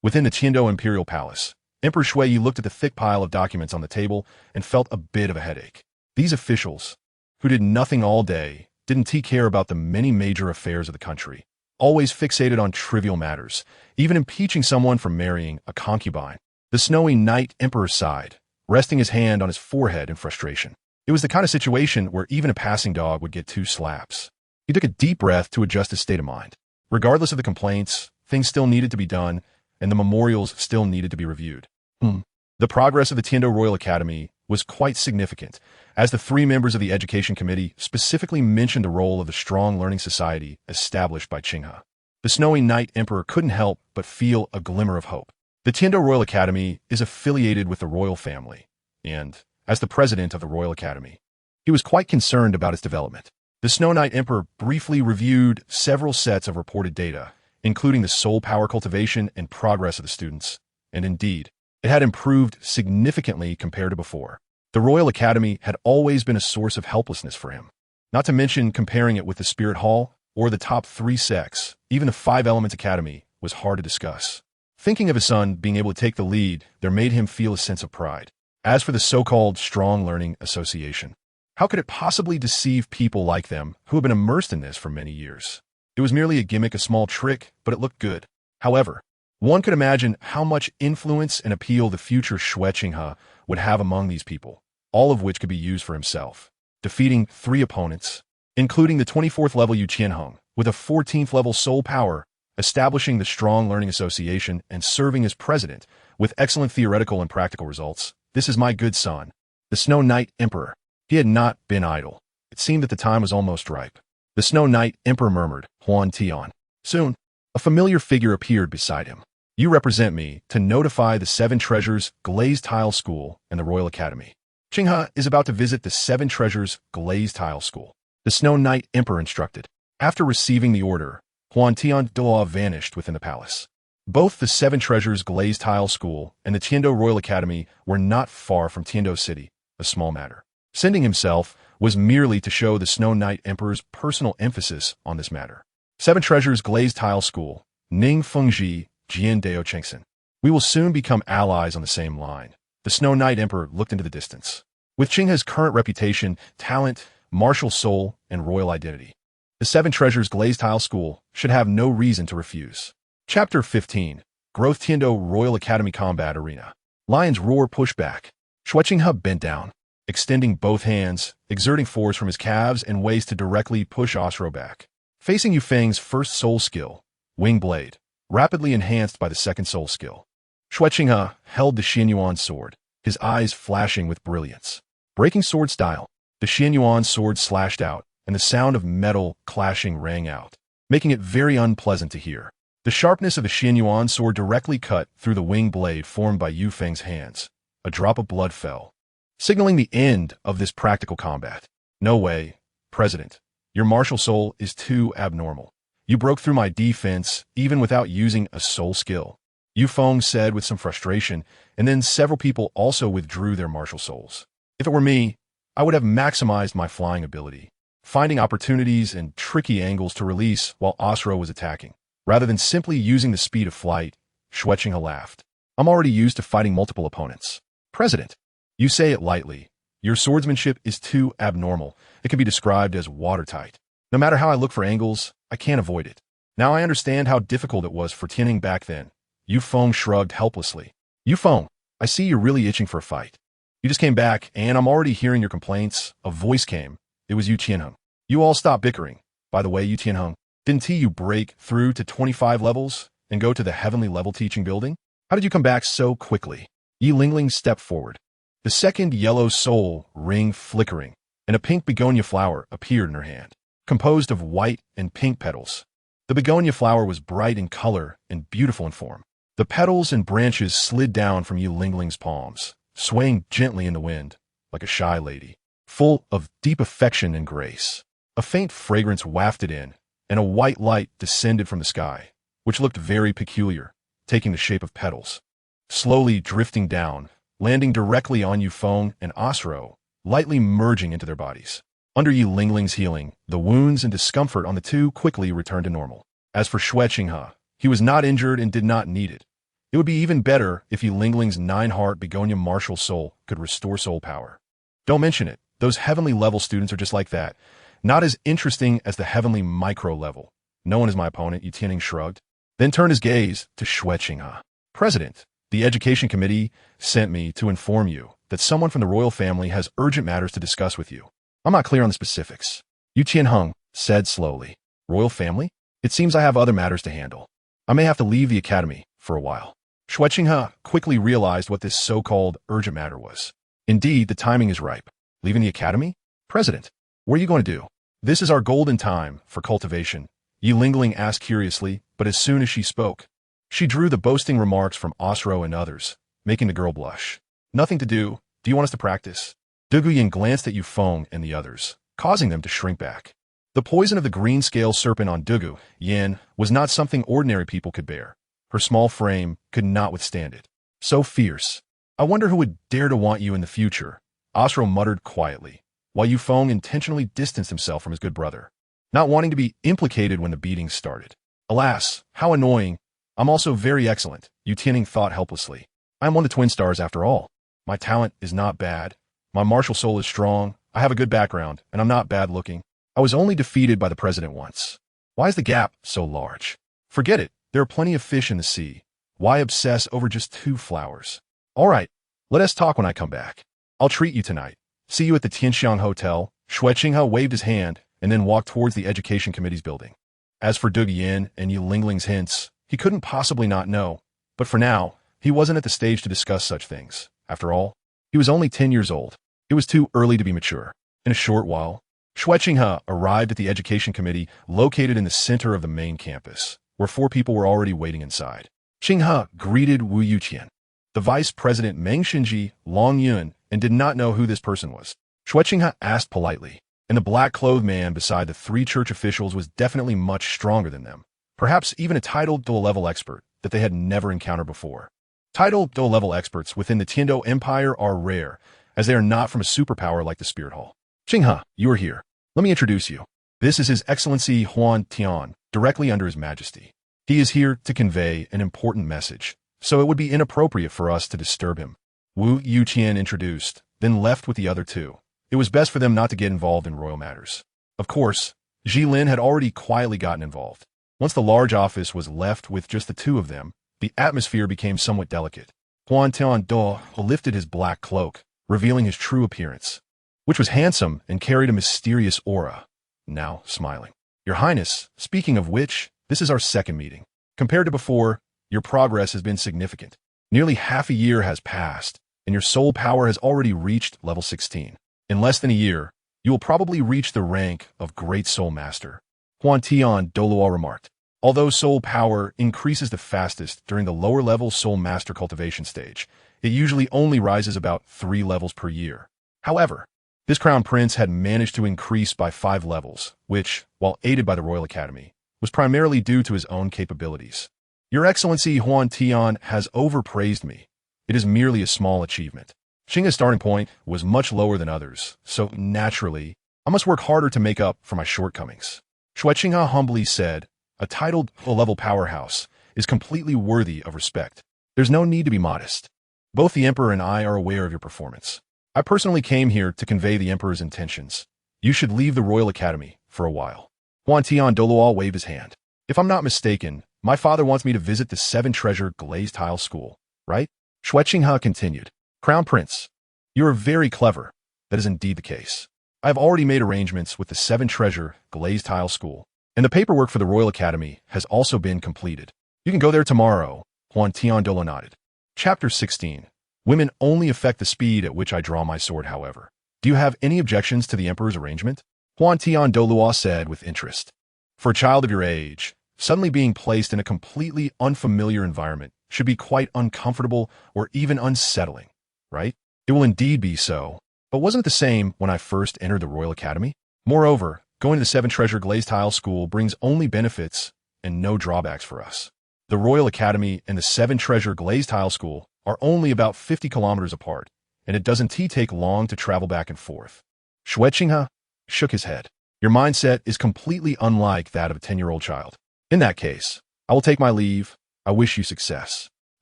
Within the Tiando Imperial Palace, Emperor Xue looked at the thick pile of documents on the table and felt a bit of a headache. These officials, who did nothing all day, didn't care about the many major affairs of the country, always fixated on trivial matters, even impeaching someone for marrying a concubine. The snowy Knight Emperor sighed, resting his hand on his forehead in frustration. It was the kind of situation where even a passing dog would get 2 slaps. He took a deep breath to adjust his state of mind. Regardless of the complaints, things still needed to be done, and the memorials still needed to be reviewed. The progress of the Tiando Royal Academy was quite significant, as the 3 members of the Education Committee specifically mentioned the role of the strong learning society established by Qinghe. The snowy Knight Emperor couldn't help but feel a glimmer of hope. The Tiando Royal Academy is affiliated with the royal family, and, as the president of the Royal Academy, he was quite concerned about its development. The Snow Knight Emperor briefly reviewed several sets of reported data, including the soul power cultivation and progress of the students, and indeed, it had improved significantly compared to before. The Royal Academy had always been a source of helplessness for him, not to mention comparing it with the Spirit Hall or the top 3 sects. Even the 5 Elements Academy was hard to discuss. Thinking of his son being able to take the lead, there made him feel a sense of pride. As for the so-called Strong Learning Association, how could it possibly deceive people like them who have been immersed in this for many years? It was merely a gimmick, a small trick, but it looked good. However, one could imagine how much influence and appeal the future Xue Qinghe would have among these people, all of which could be used for himself. Defeating 3 opponents, including the 24th level Yu Qianheng, with a 14th level soul power, establishing the Strong Learning Association and serving as president with excellent theoretical and practical results. This is my good son, the Snow Knight Emperor. He had not been idle. It seemed that the time was almost ripe. The Snow Knight Emperor murmured, Huan Tian. Soon, a familiar figure appeared beside him. You represent me to notify the 7 Treasures Glazed Tile School and the Royal Academy. Qinghe is about to visit the 7 Treasures Glazed Tile School, the Snow Knight Emperor instructed. After receiving the order, Huan Tian vanished within the palace. Both the 7 Treasures Glazed Tile School and the Tiando Royal Academy were not far from Tiando City, a small matter. Sending himself was merely to show the Snow Knight Emperor's personal emphasis on this matter. 7 Treasures Glazed Tile School, Ning Fengji, Jian Dao Chengsen. We will soon become allies on the same line. The Snow Knight Emperor looked into the distance. With Qinghe's current reputation, talent, martial soul, and royal identity, the 7 Treasures Glazed Tile School should have no reason to refuse. Chapter 15. Growth Tiando Royal Academy Combat Arena. Lion's roar pushed back. Xue Qinghe bent down, extending both hands, exerting force from his calves and waist to directly push Asro back. Facing Yu Feng's first soul skill, Wing Blade, rapidly enhanced by the second soul skill, Xue Qinghe held the Xuanyuan Sword, his eyes flashing with brilliance. Breaking sword style, the Xuanyuan Sword slashed out, and the sound of metal clashing rang out, making it very unpleasant to hear. The sharpness of the Xuanyuan Sword directly cut through the wing blade formed by Yu Feng's hands. A drop of blood fell, signaling the end of this practical combat. No way, President. Your martial soul is too abnormal. You broke through my defense even without using a soul skill, Yu Feng said with some frustration, and then several people also withdrew their martial souls. If it were me, I would have maximized my flying ability. finding opportunities and tricky angles to release while Osro was attacking. Rather than simply using the speed of flight, Xue Qinghe laughed. I'm already used to fighting multiple opponents. President, you say it lightly. Your swordsmanship is too abnormal. It can be described as watertight. No matter how I look for angles, I can't avoid it. Now I understand how difficult it was for Tianning back then. Yu Feng shrugged helplessly. Yu Feng, I see you're really itching for a fight. You just came back, and I'm already hearing your complaints. A voice came. It was Yu Tianheng. You all stop bickering. By the way, Yu Tianheng, didn't you break through to 25 levels and go to the heavenly level teaching building? How did you come back so quickly? Yi Lingling stepped forward. The second yellow soul ring flickering, and a pink begonia flower appeared in her hand, composed of white and pink petals. The begonia flower was bright in color and beautiful in form. The petals and branches slid down from Yi Lingling's palms, swaying gently in the wind, like a shy lady, full of deep affection and grace. A faint fragrance wafted in, and a white light descended from the sky, which looked very peculiar, taking the shape of petals. Slowly drifting down, landing directly on Yu Feng and Osro, lightly merging into their bodies. Under Yi Lingling's healing, the wounds and discomfort on the two quickly returned to normal. As for Xue Qinghe, he was not injured and did not need it. It would be even better if Yi Lingling's 9-heart begonia martial soul could restore soul power. Don't mention it. Those heavenly level students are just like that. Not as interesting as the heavenly micro level. No one is my opponent, Yu Tianning shrugged. Then turned his gaze to Xue Qinghe. President, the Education Committee sent me to inform you that someone from the royal family has urgent matters to discuss with you. I'm not clear on the specifics. Yu Tianheng said slowly. Royal family? It seems I have other matters to handle. I may have to leave the academy for a while. Xue Qinghe quickly realized what this so-called urgent matter was. Indeed, the timing is ripe. Leaving the academy? President, what are you going to do? This is our golden time for cultivation, Yi Lingling asked curiously, but as soon as she spoke, she drew the boasting remarks from Osro and others, making the girl blush. Nothing to do. Do you want us to practice? Du Guyan glanced at Yu Feng and the others, causing them to shrink back. The poison of the green scale serpent on Du Guyan was not something ordinary people could bear. Her small frame could not withstand it. So fierce. I wonder who would dare to want you in the future, Osro muttered quietly, while Yu Feng intentionally distanced himself from his good brother, not wanting to be implicated when the beatings started. Alas, how annoying. I'm also very excellent, Yu Tianning thought helplessly. I am one of the twin stars after all. My talent is not bad. My martial soul is strong. I have a good background, and I'm not bad looking. I was only defeated by the president once. Why is the gap so large? Forget it. There are plenty of fish in the sea. Why obsess over just 2 flowers? All right, let us talk when I come back. I'll treat you tonight. See you at the Tianxiang Hotel. Xue Qinghe waved his hand and then walked towards the Education Committee's building. As for Du Guyan and Yi Lingling's hints, he couldn't possibly not know. But for now, he wasn't at the stage to discuss such things. After all, he was only 10 years old. It was too early to be mature. In a short while, Xue Qinghe arrived at the Education Committee located in the center of the main campus, where 4 people were already waiting inside. Qinghe greeted Wu Yuqian, the vice president Meng Xinji, Long Yun, and did not know who this person was. Xue Qinghe asked politely, and the black-clothed man beside the 3 church officials was definitely much stronger than them, perhaps even a titled dual-level expert that they had never encountered before. Titled dual-level experts within the Tiando Empire are rare, as they are not from a superpower like the Spirit Hall. Qinghe, you are here. Let me introduce you. This is His Excellency Huan Tian, directly under His Majesty. He is here to convey an important message, so it would be inappropriate for us to disturb him. Wu Yuqian introduced, then left with the other 2. It was best for them not to get involved in royal matters. Of course, Jilin had already quietly gotten involved. Once the large office was left with just the 2 of them, the atmosphere became somewhat delicate. Huan Tian Do lifted his black cloak, revealing his true appearance, which was handsome and carried a mysterious aura, now smiling. Your Highness, speaking of which, this is our second meeting. Compared to before, your progress has been significant. Nearly half a year has passed, and your soul power has already reached level 16. In less than a year, you will probably reach the rank of Great Soulmaster, Huan Tian Douluo remarked. Although soul power increases the fastest during the lower-level soulmaster cultivation stage, it usually only rises about 3 levels per year. However, this crown prince had managed to increase by 5 levels, which, while aided by the Royal Academy, was primarily due to his own capabilities. Your Excellency Huan Tian has overpraised me. It is merely a small achievement. Qinghe's starting point was much lower than others, so naturally, I must work harder to make up for my shortcomings. Xue Qinghe humbly said, a titled level powerhouse is completely worthy of respect. There's no need to be modest. Both the Emperor and I are aware of your performance. I personally came here to convey the Emperor's intentions. You should leave the Royal Academy for a while. Douluo waved his hand. If I'm not mistaken, my father wants me to visit the seven-treasure glazed tile school, right? Xue Qinghe continued. Crown Prince, you are very clever. That is indeed the case. I have already made arrangements with the seven-treasure glazed tile school, and the paperwork for the Royal Academy has also been completed. You can go there tomorrow. Douluo nodded. Chapter 16. Women only affect the speed at which I draw my sword, however. Do you have any objections to the Emperor's arrangement? Douluo said with interest. For a child of your age, suddenly being placed in a completely unfamiliar environment should be quite uncomfortable or even unsettling, right? It will indeed be so. But wasn't it the same when I first entered the Royal Academy? Moreover, going to the seven-treasure glazed tile school brings only benefits and no drawbacks for us. The Royal Academy and the seven-treasure glazed tile school are only about 50 kilometers apart, and it doesn't take long to travel back and forth. Xue Qinghe shook his head. Your mindset is completely unlike that of a 10-year-old child. In that case, I will take my leave. I wish you success.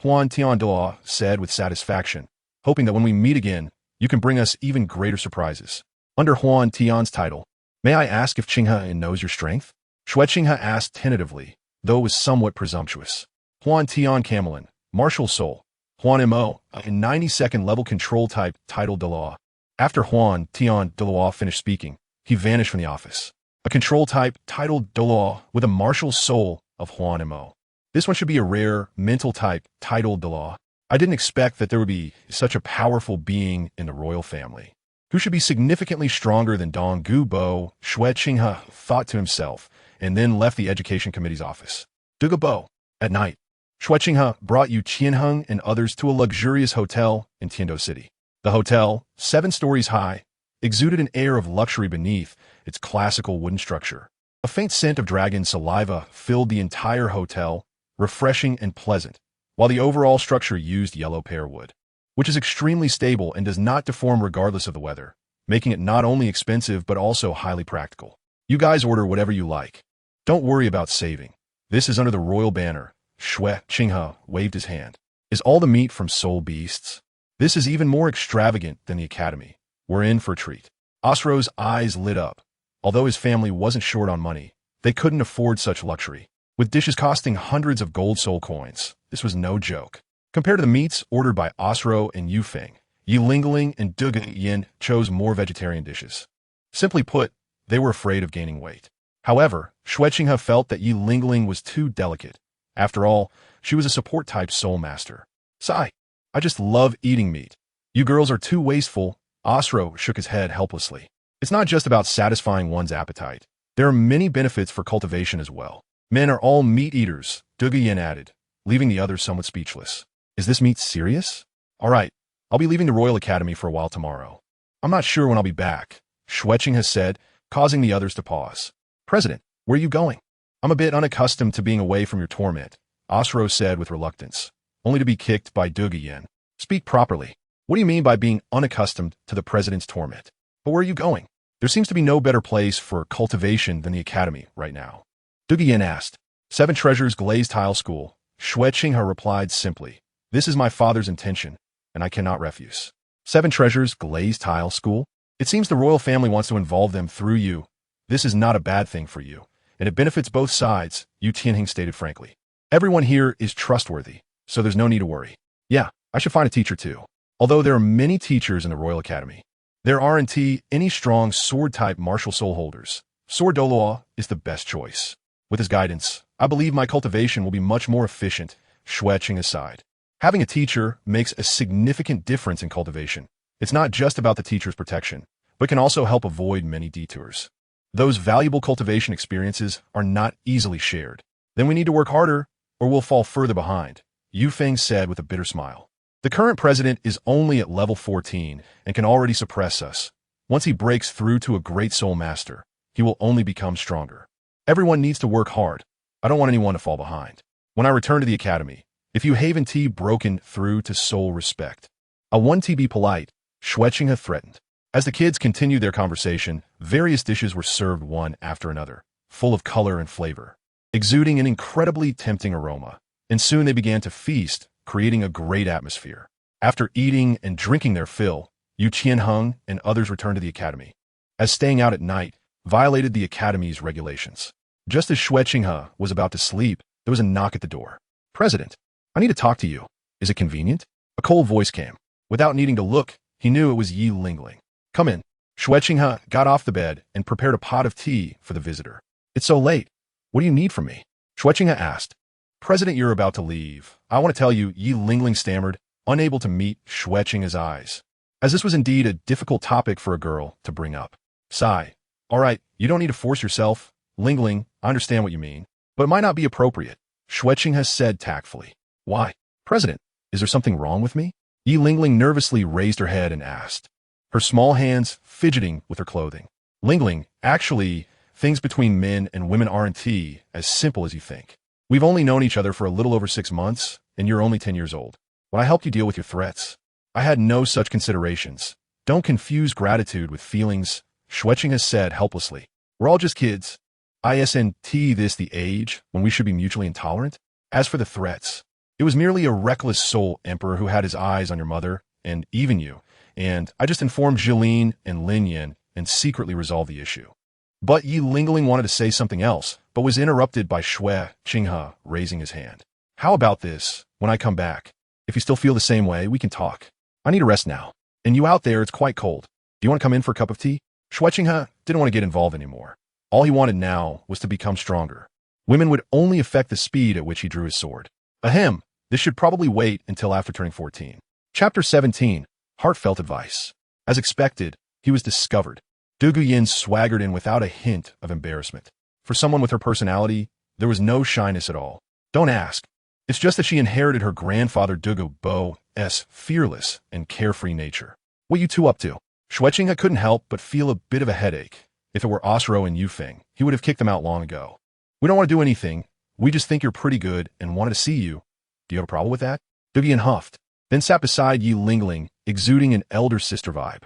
Douluo said with satisfaction, hoping that when we meet again, you can bring us even greater surprises. Under Tian's title, may I ask if Qinghe knows your strength? Xue Qinghe asked tentatively, though it was somewhat presumptuous. Tian Camelin, Martial Soul, Mo, a 92nd level control type titled Douluo. After Tian Douluo finished speaking, he vanished from the office. A control type titled Douluo with a martial soul of Mo. This one should be a rare mental type titled Douluo. I didn't expect that there would be such a powerful being in the royal family, who should be significantly stronger than Dong Gubo, Xue Qinghe thought to himself, and then left the Education Committee's office. Bo. At night, Xue Qinghe brought Yu Qianheng and others to a luxurious hotel in Tiando City. The hotel, 7 stories high, exuded an air of luxury beneath its classical wooden structure. A faint scent of dragon saliva filled the entire hotel, refreshing and pleasant, while the overall structure used yellow pear wood, which is extremely stable and does not deform regardless of the weather, making it not only expensive but also highly practical. You guys order whatever you like. Don't worry about saving. This is under the royal banner. Xue Qinghe waved his hand. Is all the meat from soul beasts? This is even more extravagant than the academy. We're in for a treat. Osro's eyes lit up. Although his family wasn't short on money, they couldn't afford such luxury. With dishes costing hundreds of gold soul coins, this was no joke. Compared to the meats ordered by Osro and Yufeng, Yilingling and Yin chose more vegetarian dishes. Simply put, they were afraid of gaining weight. However, Xue Qinghe felt that Yilingling was too delicate. After all, she was a support-type soulmaster. Sigh, I just love eating meat. You girls are too wasteful. Osro shook his head helplessly. It's not just about satisfying one's appetite. There are many benefits for cultivation as well. Men are all meat eaters, Yin added, leaving the others somewhat speechless. Is this meat serious? All right, I'll be leaving the Royal Academy for a while tomorrow. I'm not sure when I'll be back, Xue Qinghe said, causing the others to pause. President, where are you going? I'm a bit unaccustomed to being away from your torment, Osro said with reluctance, only to be kicked by Yin. Speak properly. What do you mean by being unaccustomed to the president's torment? But where are you going? There seems to be no better place for cultivation than the academy right now. Yin asked. 7 Treasures Glazed Tile School. Xue Qinghe replied simply. This is my father's intention, and I cannot refuse. 7 Treasures Glazed Tile School? It seems the royal family wants to involve them through you. This is not a bad thing for you, and it benefits both sides, Yu Tianheng stated frankly. Everyone here is trustworthy, so there's no need to worry. Yeah, I should find a teacher too. Although there are many teachers in the Royal Academy, there aren't any strong sword-type martial soul holders. Sword Douluo is the best choice. With his guidance, I believe my cultivation will be much more efficient, Xue Qinghe aside. Having a teacher makes a significant difference in cultivation. It's not just about the teacher's protection, but can also help avoid many detours. Those valuable cultivation experiences are not easily shared. Then we need to work harder, or we'll fall further behind, Yufeng said with a bitter smile. The current president is only at level 14 and can already suppress us. Once he breaks through to a great soul master, he will only become stronger. Everyone needs to work hard. I don't want anyone to fall behind. When I return to the academy, if you haven't broken through to soul respect, I want to be polite, Xue Qinghe threatened. As the kids continued their conversation, various dishes were served one after another, full of color and flavor, exuding an incredibly tempting aroma. And soon they began to feast, creating a great atmosphere. After eating and drinking their fill, Yu Qianheng and others returned to the academy, as staying out at night violated the academy's regulations. Just as Xue Qinghe was about to sleep, there was a knock at the door. "President, I need to talk to you. Is it convenient?" A cold voice came. Without needing to look, he knew it was Yi Lingling. "Come in." Xue Qinghe got off the bed and prepared a pot of tea for the visitor. "It's so late. What do you need from me?" Xue Qinghe asked. "President, you're about to leave. I want to tell you," Yi Lingling stammered, unable to meet Xue Qinghe's eyes, as this was indeed a difficult topic for a girl to bring up. Sigh. "All right, you don't need to force yourself. Lingling, I understand what you mean, but it might not be appropriate," Xue Qinghe said tactfully. "Why? President, is there something wrong with me?" Yi Lingling nervously raised her head and asked, her small hands fidgeting with her clothing. "Lingling, actually, things between men and women aren't as simple as you think. We've only known each other for a little over 6 months, and you're only 10 years old. When I helped you deal with your threats, I had no such considerations. Don't confuse gratitude with feelings," Xue Qinghe said helplessly. "We're all just kids. Isn't this the age when we should be mutually intolerant? As for the threats, it was merely a reckless soul emperor who had his eyes on your mother, and even you, and I just informed Jilin and Lin Yin and secretly resolved the issue." But Yi Lingling wanted to say something else, but was interrupted by Xue Qinghe raising his hand. "How about this? When I come back, if you still feel the same way, we can talk. I need a rest now. And you out there, it's quite cold. Do you want to come in for a cup of tea?" Xue Qinghe didn't want to get involved anymore. All he wanted now was to become stronger. Women would only affect the speed at which he drew his sword. Ahem, this should probably wait until after turning 14. Chapter 17, Heartfelt Advice. As expected, he was discovered. Du Guyin swaggered in without a hint of embarrassment. For someone with her personality, there was no shyness at all. Don't ask. It's just that she inherited her grandfather Dugu Bo's fearless and carefree nature. "What you two up to?" Xue Qinghe couldn't help but feel a bit of a headache. If it were Osro and Yufeng, he would have kicked them out long ago. "We don't want to do anything. We just think you're pretty good and wanted to see you. Do you have a problem with that?" Du Guyin huffed, then sat beside Yi Lingling, exuding an elder sister vibe.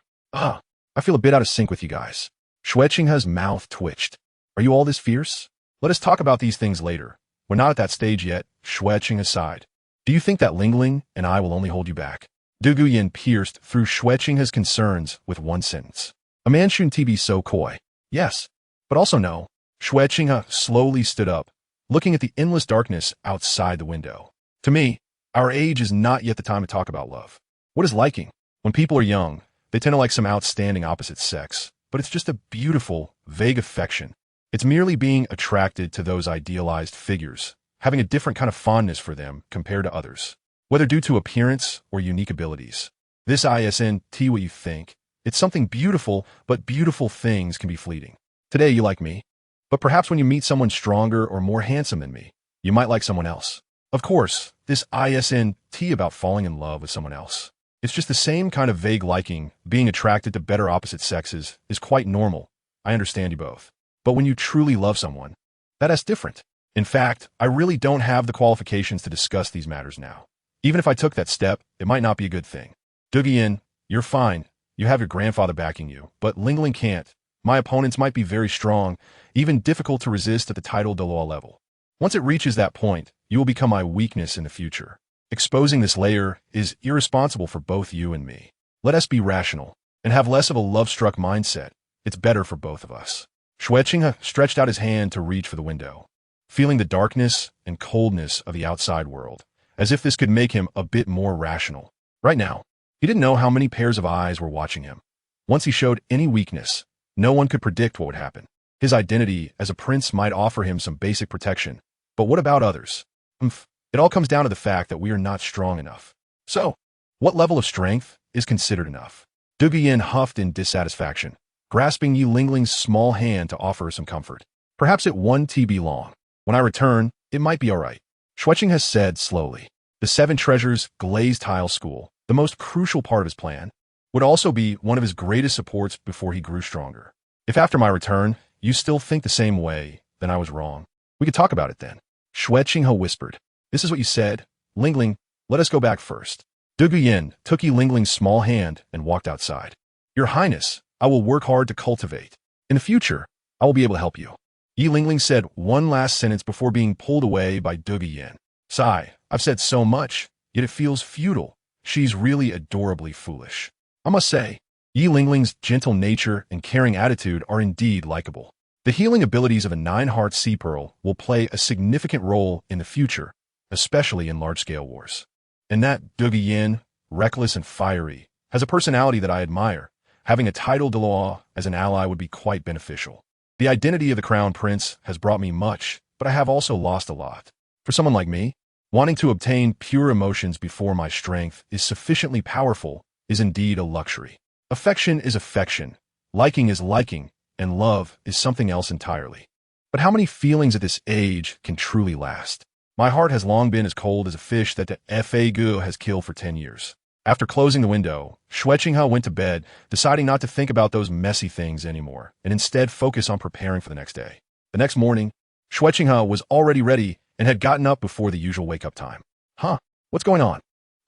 I feel a bit out of sync with you guys." Xue Qinghe's mouth twitched. "Are you all this fierce? Let us talk about these things later. We're not at that stage yet," Xue Qinghe sighed. "Do you think that Lingling and I will only hold you back?" Du Guyin pierced through Xue Qinghe's concerns with one sentence. "A man shouldn't be so coy. Yes, but also no." Xue Qinghe slowly stood up, looking at the endless darkness outside the window. "To me, our age is not yet the time to talk about love. What is liking? When people are young, they tend to like some outstanding opposite sex, but it's just a beautiful, vague affection. It's merely being attracted to those idealized figures, having a different kind of fondness for them compared to others, whether due to appearance or unique abilities. This isn't what you think. It's something beautiful, but beautiful things can be fleeting. Today you like me, but perhaps when you meet someone stronger or more handsome than me, you might like someone else. Of course, this isn't about falling in love with someone else. It's just the same kind of vague liking. Being attracted to better opposite sexes is quite normal. I understand you both. But when you truly love someone, that's different. In fact, I really don't have the qualifications to discuss these matters now. Even if I took that step, it might not be a good thing. Du Guyin, you're fine. You have your grandfather backing you, but Lingling can't. My opponents might be very strong, even difficult to resist at the title Douluo level. Once it reaches that point, you will become my weakness in the future. Exposing this layer is irresponsible for both you and me. Let us be rational and have less of a love-struck mindset. It's better for both of us." Xue Qinghe stretched out his hand to reach for the window, feeling the darkness and coldness of the outside world, as if this could make him a bit more rational. Right now, he didn't know how many pairs of eyes were watching him. Once he showed any weakness, no one could predict what would happen. His identity as a prince might offer him some basic protection, but what about others? It all comes down to the fact that we are not strong enough. So, what level of strength is considered enough? Du Guyin huffed in dissatisfaction, grasping Yi Lingling's small hand to offer her some comfort. "Perhaps it won't be long. When I return, it might be all right." Xue Qinghe said slowly. The 7 Treasures glazed tile school, the most crucial part of his plan, would also be one of his greatest supports before he grew stronger. "If after my return, you still think the same way, then I was wrong. We could talk about it then." Xue Qinghe whispered. "This is what you said. Lingling, let us go back first." Du Guyin took Yi Lingling's small hand and walked outside. Your Highness, I will work hard to cultivate. In the future, I will be able to help you. Yi Lingling said one last sentence before being pulled away by Douluo Yin. Sigh, I've said so much, yet it feels futile. She's really adorably foolish. I must say, Yi Lingling's gentle nature and caring attitude are indeed likable. The healing abilities of a 9-heart sea pearl will play a significant role in the future, especially in large-scale wars. And that Douluo Yin, reckless and fiery, has a personality that I admire. Having a title Douluo as an ally would be quite beneficial. The identity of the Crown Prince has brought me much, but I have also lost a lot. For someone like me, wanting to obtain pure emotions before my strength is sufficiently powerful is indeed a luxury. Affection is affection, liking is liking, and love is something else entirely. But how many feelings at this age can truly last? My heart has long been as cold as a fish that the Fagu has killed for 10 years. After closing the window, Xue Qinghe went to bed, deciding not to think about those messy things anymore, and instead focus on preparing for the next day. The next morning, Xue Qinghe was already ready and had gotten up before the usual wake-up time. Huh? What's going on?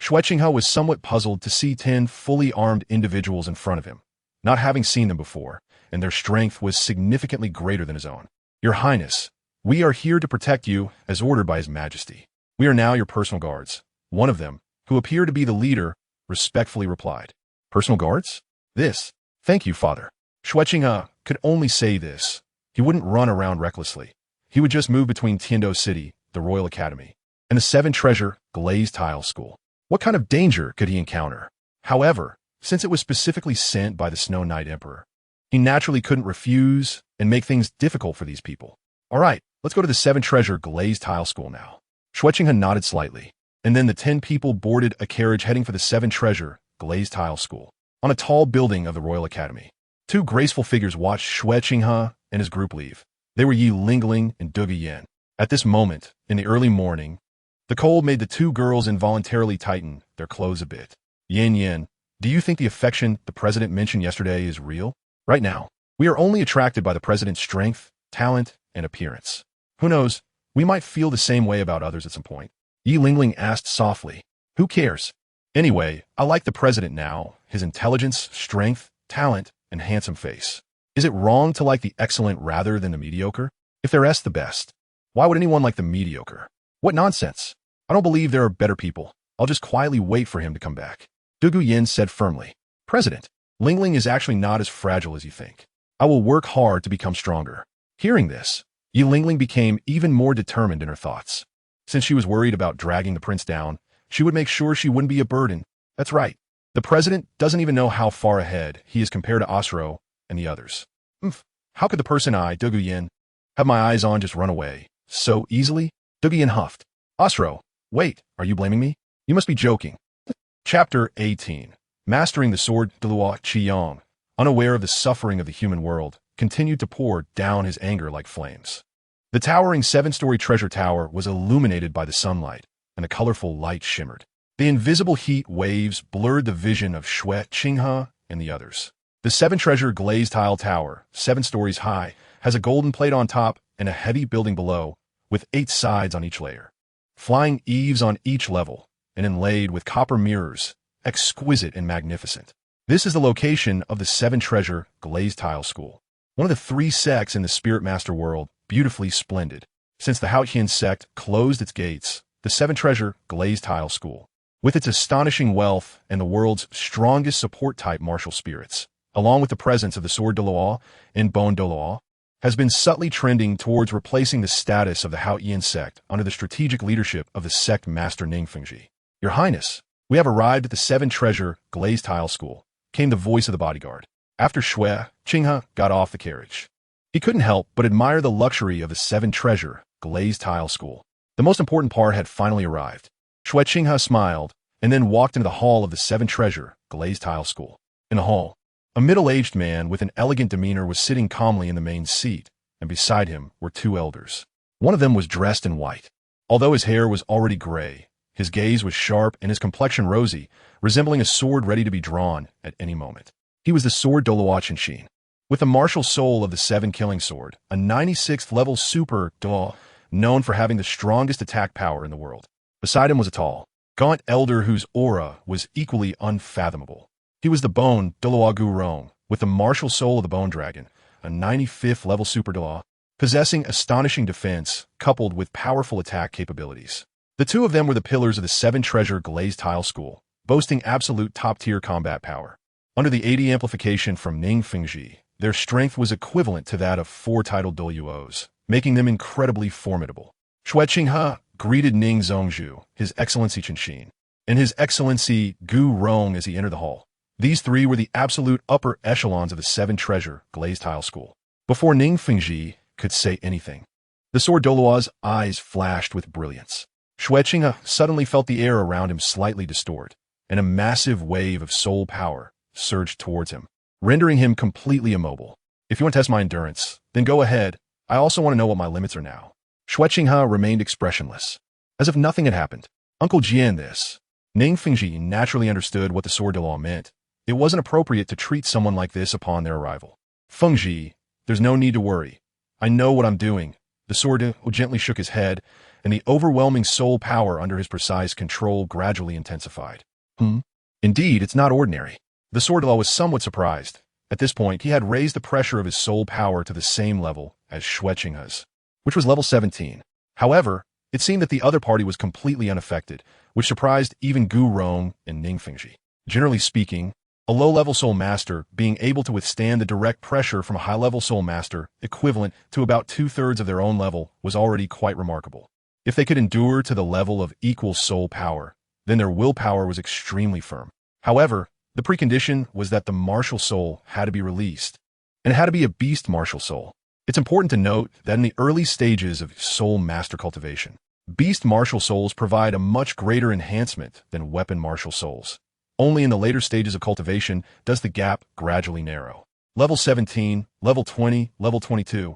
Xue Qinghe was somewhat puzzled to see 10 fully armed individuals in front of him, not having seen them before, and their strength was significantly greater than his own. Your Highness, we are here to protect you as ordered by His Majesty. We are now your personal guards. One of them, who appeared to be the leader, respectfully replied. Personal guards? This. Thank you, Father. Xue Qinghe could only say this. He wouldn't run around recklessly. He would just move between Tiando City, the Royal Academy, and the 7-treasure glazed tile school. What kind of danger could he encounter? However, since it was specifically sent by the Snow Knight Emperor, he naturally couldn't refuse and make things difficult for these people. All right, let's go to the 7-treasure glazed tile school now. Xue Qinghe nodded slightly, and then the 10 people boarded a carriage heading for the 7-treasure glazed tile school. On a tall building of the Royal Academy, 2 graceful figures watched Xue Qinghe and his group leave. They were Yi Lingling and Douluo Yin. At this moment, in the early morning, the cold made the 2 girls involuntarily tighten their clothes a bit. Yin, do you think the affection the president mentioned yesterday is real? Right now, we are only attracted by the president's strength, talent, and appearance. Who knows, we might feel the same way about others at some point. Yi Lingling asked softly. Who cares? Anyway, I like the president now, his intelligence, strength, talent, and handsome face. Is it wrong to like the excellent rather than the mediocre? If they're the best, why would anyone like the mediocre? What nonsense! I don't believe there are better people. I'll just quietly wait for him to come back. Douluo Yin said firmly. President, Lingling is actually not as fragile as you think. I will work hard to become stronger. Hearing this, Yi Lingling became even more determined in her thoughts. Since she was worried about dragging the prince down, she would make sure she wouldn't be a burden. That's right. The president doesn't even know how far ahead he is compared to Osro and the others. How could the person Douluo Yin, have my eyes on just run away so easily? Douluo Yin huffed. Osro, wait, are you blaming me? You must be joking. Chapter 18. Mastering the sword. Douluo Qiyang, unaware of the suffering of the human world, continued to pour down his anger like flames. The towering 7-story treasure tower was illuminated by the sunlight, and a colorful light shimmered. The invisible heat waves blurred the vision of Xue Qinghe and the others. The 7-treasure glazed tile tower, 7 stories high, has a golden plate on top and a heavy building below, with 8 sides on each layer. Flying eaves on each level, and inlaid with copper mirrors, exquisite and magnificent. This is the location of the 7-treasure glazed tile school, one of the 3 sects in the Spirit Master world, beautifully splendid. Since the Haotian sect closed its gates, the 7-treasure glazed tile school, with its astonishing wealth and the world's strongest support-type martial spirits, along with the presence of the sword Douluo and bone Douluo, has been subtly trending towards replacing the status of the Haotian sect under the strategic leadership of the sect master Ningfengji. Your Highness, we have arrived at the 7-treasure glazed tile school, came the voice of the bodyguard, after Xue Qinghe got off the carriage. He couldn't help but admire the luxury of the 7-treasure glazed tile school. The most important part had finally arrived. Xue Qinghe smiled, and then walked into the hall of the 7-treasure glazed tile school. In the hall, a middle-aged man with an elegant demeanor was sitting calmly in the main seat, and beside him were 2 elders. One of them was dressed in white. Although his hair was already gray, his gaze was sharp and his complexion rosy, resembling a sword ready to be drawn at any moment. He was the sword Douluo Continent. With the martial soul of the 7-killing sword, a 96th level super Douluo, known for having the strongest attack power in the world. Beside him was a tall, gaunt elder whose aura was equally unfathomable. He was the Bone Douluo Gurong, with the martial soul of the Bone Dragon, a 95th level super Douluo, possessing astonishing defense coupled with powerful attack capabilities. The two of them were the pillars of the Seven Treasure Glazed Tile School, boasting absolute top-tier combat power. Under the 80 amplification from Ning Fengji, their strength was equivalent to that of 4 titled Douluos, making them incredibly formidable. Xue Qinghe greeted Ning Zhongzhu, His Excellency Qinshin, and His Excellency Gu Rong as he entered the hall. These three were the absolute upper echelons of the Seven Treasure Glazed Tile School. Before Ning Fengji could say anything, the Sword Douluo's eyes flashed with brilliance. Xue Qinghe suddenly felt the air around him slightly distort, and a massive wave of soul power surged towards him, rendering him completely immobile. If you want to test my endurance, then go ahead. I also want to know what my limits are now. Xue Qinghe remained expressionless, as if nothing had happened. Uncle Jian, this. Ning Fengji naturally understood what the Sword Douluo meant. It wasn't appropriate to treat someone like this upon their arrival. Fengji, there's no need to worry. I know what I'm doing. The Sword Douluo gently shook his head, and the overwhelming soul power under his precise control gradually intensified. Indeed, it's not ordinary. The Sword Douluo was somewhat surprised. At this point, he had raised the pressure of his soul power to the same level as Xue Qinghe's, which was level 17. However, it seemed that the other party was completely unaffected, which surprised even Gu Rong and Ning Fengji. Generally speaking, a low-level soul master being able to withstand the direct pressure from a high-level soul master equivalent to about 2/3 of their own level was already quite remarkable. If they could endure to the level of equal soul power, then their willpower was extremely firm. However, the precondition was that the martial soul had to be released, and it had to be a beast martial soul. It's important to note that in the early stages of soul master cultivation, beast martial souls provide a much greater enhancement than weapon martial souls. Only in the later stages of cultivation does the gap gradually narrow. Level 17, level 20, level 22.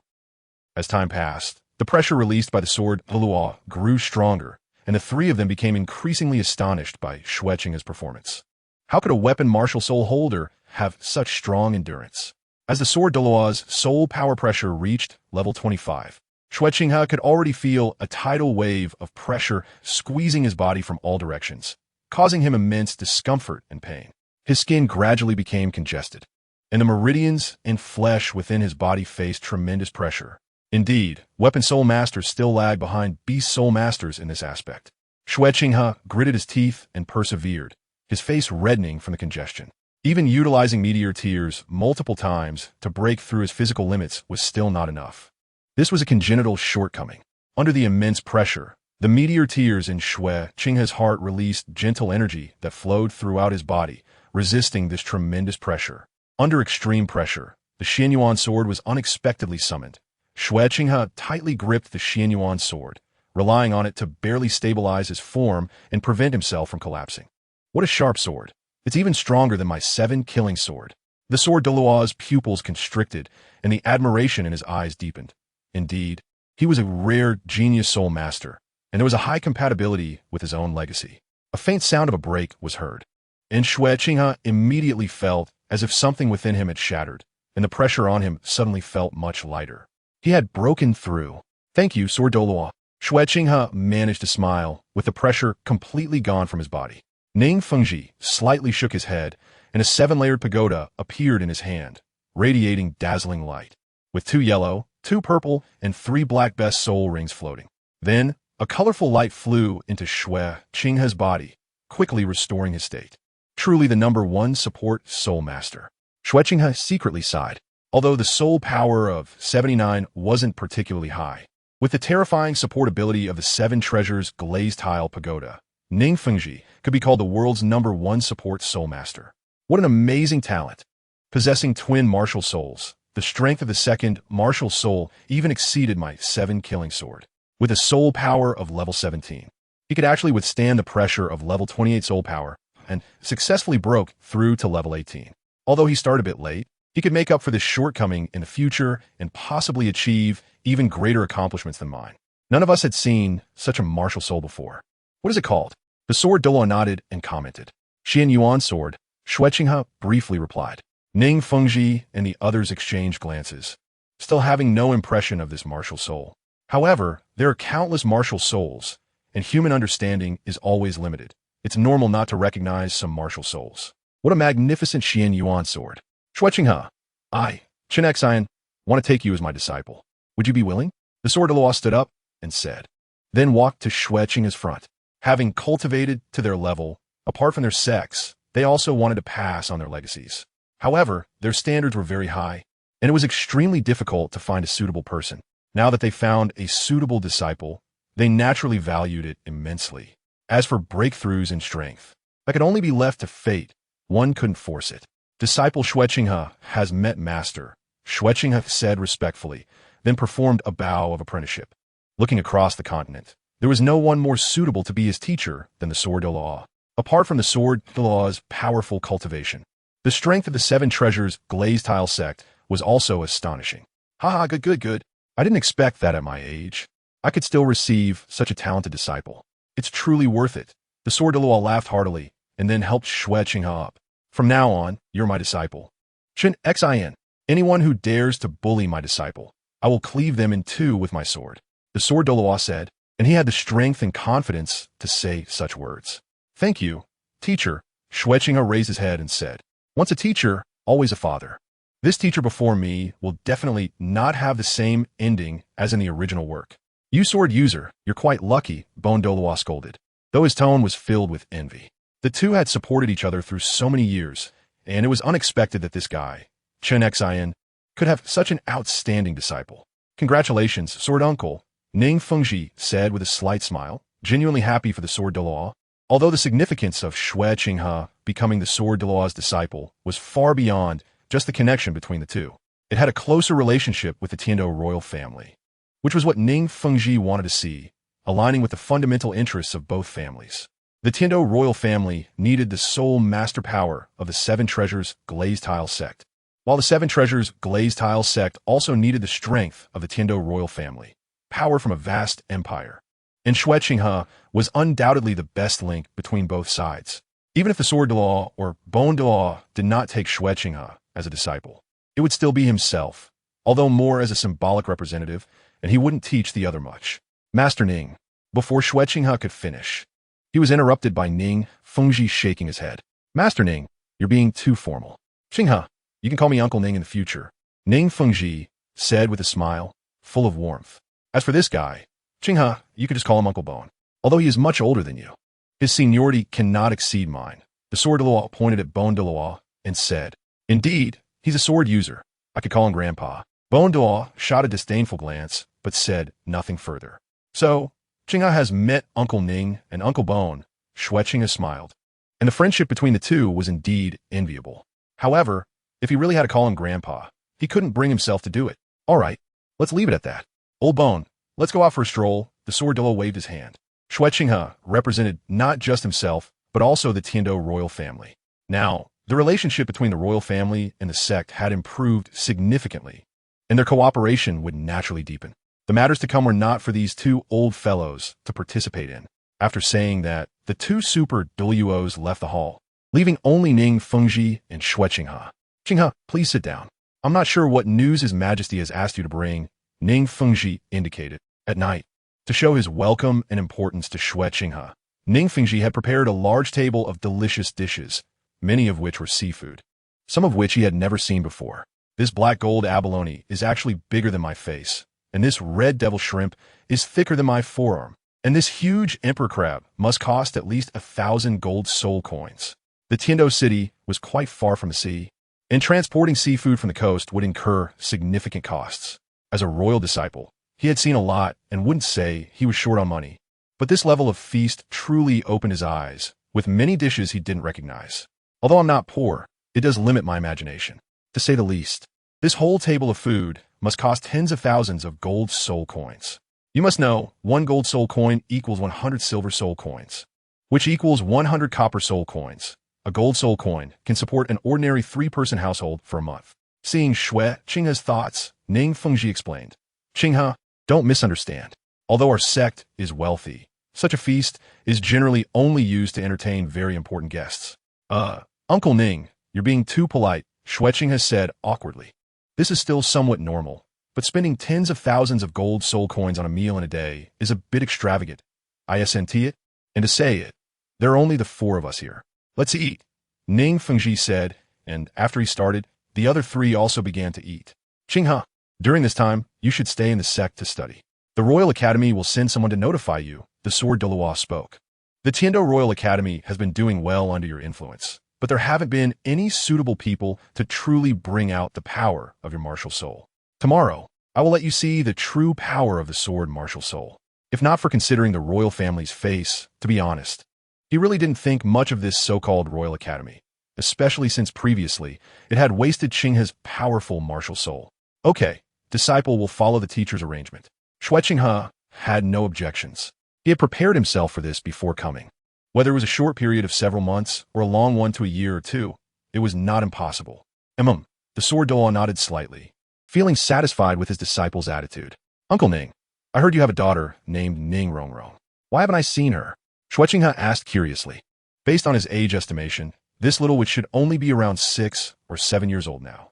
As time passed, the pressure released by the Sword Douluo grew stronger, and the three of them became increasingly astonished by Xue Qinghe's performance. How could a weapon martial soul holder have such strong endurance? As the Sword Douluo's soul power pressure reached level 25, Xue Qinghe could already feel a tidal wave of pressure squeezing his body from all directions, causing him immense discomfort and pain. His skin gradually became congested, and the meridians and flesh within his body faced tremendous pressure. Indeed, weapon soul masters still lag behind beast soul masters in this aspect. Xue Qinghe gritted his teeth and persevered, his face reddening from the congestion. Even utilizing meteor tears multiple times to break through his physical limits was still not enough. This was a congenital shortcoming. Under the immense pressure, the meteor tears in Xue Qinghe's heart released gentle energy that flowed throughout his body, resisting this tremendous pressure. Under extreme pressure, the Xuanyuan Sword was unexpectedly summoned. Xue Qinghe tightly gripped the Xuanyuan Sword, relying on it to barely stabilize his form and prevent himself from collapsing. What a sharp sword. It's even stronger than my 7-killing sword. The Sword Douluo's pupils constricted, and the admiration in his eyes deepened. Indeed, he was a rare genius soul master, and there was a high compatibility with his own legacy. A faint sound of a break was heard, and Xue Qinghe immediately felt as if something within him had shattered, and the pressure on him suddenly felt much lighter. He had broken through. Thank you, Sword Douluo. Xue Qinghe managed to smile, with the pressure completely gone from his body. Ning Fengji slightly shook his head, and a 7-layered pagoda appeared in his hand, radiating dazzling light, with 2 yellow, 2 purple, and 3 black best soul rings floating. Then, a colorful light flew into Xue Qinghe's body, quickly restoring his state. Truly the #1 support soul master. Xue Qinghe secretly sighed, although the soul power of 79 wasn't particularly high. With the terrifying supportability of the 7 Treasures Glazed Tile Pagoda, Ning Fengji could be called the world's #1 support soul master. What an amazing talent! Possessing twin martial souls, the strength of the second martial soul even exceeded my 7-killing sword. With a soul power of level 17, he could actually withstand the pressure of level 28 soul power and successfully broke through to level 18. Although he started a bit late, he could make up for this shortcoming in the future and possibly achieve even greater accomplishments than mine. None of us had seen such a martial soul before. What is it called? The Sword Douluo nodded and commented. Xuanyuan Sword, Xue Qinghe briefly replied. Ning Fengji and the others exchanged glances, still having no impression of this martial soul. However, there are countless martial souls, and human understanding is always limited. It's normal not to recognize some martial souls. What a magnificent Xuanyuan Sword. Xue Qinghe, I, Qian Renxue, want to take you as my disciple. Would you be willing? The sword Douluo stood up and said, then walked to Xue Qinghe's front. Having cultivated to their level, apart from their sex, they also wanted to pass on their legacies. However, their standards were very high, and it was extremely difficult to find a suitable person. Now that they found a suitable disciple, they naturally valued it immensely. As for breakthroughs in strength, that could only be left to fate. One couldn't force it. Disciple Xue Qinghe has met master, Xue Qinghe said respectfully, then performed a bow of apprenticeship. Looking across the continent, there was no one more suitable to be his teacher than the sword Douluo. Apart from the sword Douluo's powerful cultivation, the strength of the Seven Treasures glazed tile sect was also astonishing. Haha, good. I didn't expect that at my age. I could still receive such a talented disciple. It's truly worth it. The sword Douluo laughed heartily and then helped Xue Qinghe up. From now on, you're my disciple. Qian Renxue, anyone who dares to bully my disciple, I will cleave them in two with my sword. The sword Douluo said, and he had the strength and confidence to say such words. Thank you, teacher. Xue Qinghe raised his head and said, once a teacher, always a father. This teacher before me will definitely not have the same ending as in the original work. You sword user, you're quite lucky, Douluo scolded, though his tone was filled with envy. The two had supported each other through so many years, and it was unexpected that this guy, Qian Renxue, could have such an outstanding disciple. Congratulations, sword uncle, Ning Fengji said with a slight smile, genuinely happy for the sword Douluo. Although the significance of Xue Qinghe becoming the sword Douluo's disciple was far beyond just the connection between the two. It had a closer relationship with the Tiando royal family, which was what Ning Fengji wanted to see, aligning with the fundamental interests of both families. The Tiando royal family needed the soul master power of the Seven Treasures glazed tile sect, while the Seven Treasures glazed tile sect also needed the strength of the Tiando royal family, power from a vast empire. And Xue Qinghe was undoubtedly the best link between both sides. Even if the sword Douluo or bone Douluo did not take Xue Qinghe as a disciple, it would still be himself, although more as a symbolic representative, and he wouldn't teach the other much. Master Ning. Before Xue Qinghe could finish, he was interrupted by Ning Fengji shaking his head. Master Ning, you're being too formal. Qinghe, you can call me Uncle Ning in the future, Ning Fengji said with a smile, full of warmth. As for this guy, Qinghe, you could just call him Uncle Bone, although he is much older than you. His seniority cannot exceed mine. The sword Douluo pointed at Bone Douluo and said, indeed, he's a sword user. I could call him Grandpa. Bone Douluo shot a disdainful glance, but said nothing further. So, Qinghe has met Uncle Ning and Uncle Bone. Xue Qinghe smiled, and the friendship between the two was indeed enviable. However, if he really had to call him Grandpa, he couldn't bring himself to do it. All right, let's leave it at that. Old Bone, let's go out for a stroll. The sword Douluo waved his hand. Xue Qinghe represented not just himself, but also the Tiando royal family. Now, the relationship between the royal family and the sect had improved significantly, and their cooperation would naturally deepen. The matters to come were not for these two old fellows to participate in. After saying that, the two super Douluos left the hall, leaving only Ning Fengji and Xue Qinghe. Qinghe, please sit down. I'm not sure what news His Majesty has asked you to bring, Ning Fengji indicated. At night, to show his welcome and importance to Xue Qinghe, Ning Fengji had prepared a large table of delicious dishes, many of which were seafood, some of which he had never seen before. This black gold abalone is actually bigger than my face, and this red devil shrimp is thicker than my forearm, and this huge emperor crab must cost at least 1,000 gold soul coins. The Tiando city was quite far from the sea, and transporting seafood from the coast would incur significant costs. As a royal disciple, he had seen a lot and wouldn't say he was short on money, but this level of feast truly opened his eyes, with many dishes he didn't recognize. Although I'm not poor, it does limit my imagination, to say the least. This whole table of food must cost tens of thousands of gold soul coins. You must know, 1 gold soul coin equals 100 silver soul coins, which equals 100 copper soul coins. A gold soul coin can support an ordinary 3-person household for a month. Seeing Xue Qinghe's thoughts, Ning Fengji explained, Qinghe, don't misunderstand. Although our sect is wealthy, such a feast is generally only used to entertain very important guests. Uncle Ning, you're being too polite, Xue Qinghe said awkwardly. This is still somewhat normal, but spending tens of thousands of gold soul coins on a meal in a day is a bit extravagant. I assent it, and to say it, there are only the 4 of us here. Let's eat. Ning Fengji said, and after he started, the other three also began to eat. Qinghe, during this time, you should stay in the sect to study. The Royal Academy will send someone to notify you, the Sword Douluo spoke. The Tiando Royal Academy has been doing well under your influence, but there haven't been any suitable people to truly bring out the power of your martial soul. Tomorrow, I will let you see the true power of the sword martial soul. If not for considering the royal family's face, to be honest, he really didn't think much of this so-called Royal Academy, especially since previously it had wasted Qinghe's powerful martial soul. Okay, disciple will follow the teacher's arrangement. Xue Qinghe had no objections. He had prepared himself for this before coming. Whether it was a short period of several months or a long one to a year or two, it was not impossible. The Sword Douluo nodded slightly, feeling satisfied with his disciple's attitude. Uncle Ning, I heard you have a daughter named Ning Renxue. Why haven't I seen her? Xue Qinghe asked curiously. Based on his age estimation, this little witch should only be around 6 or 7 years old now.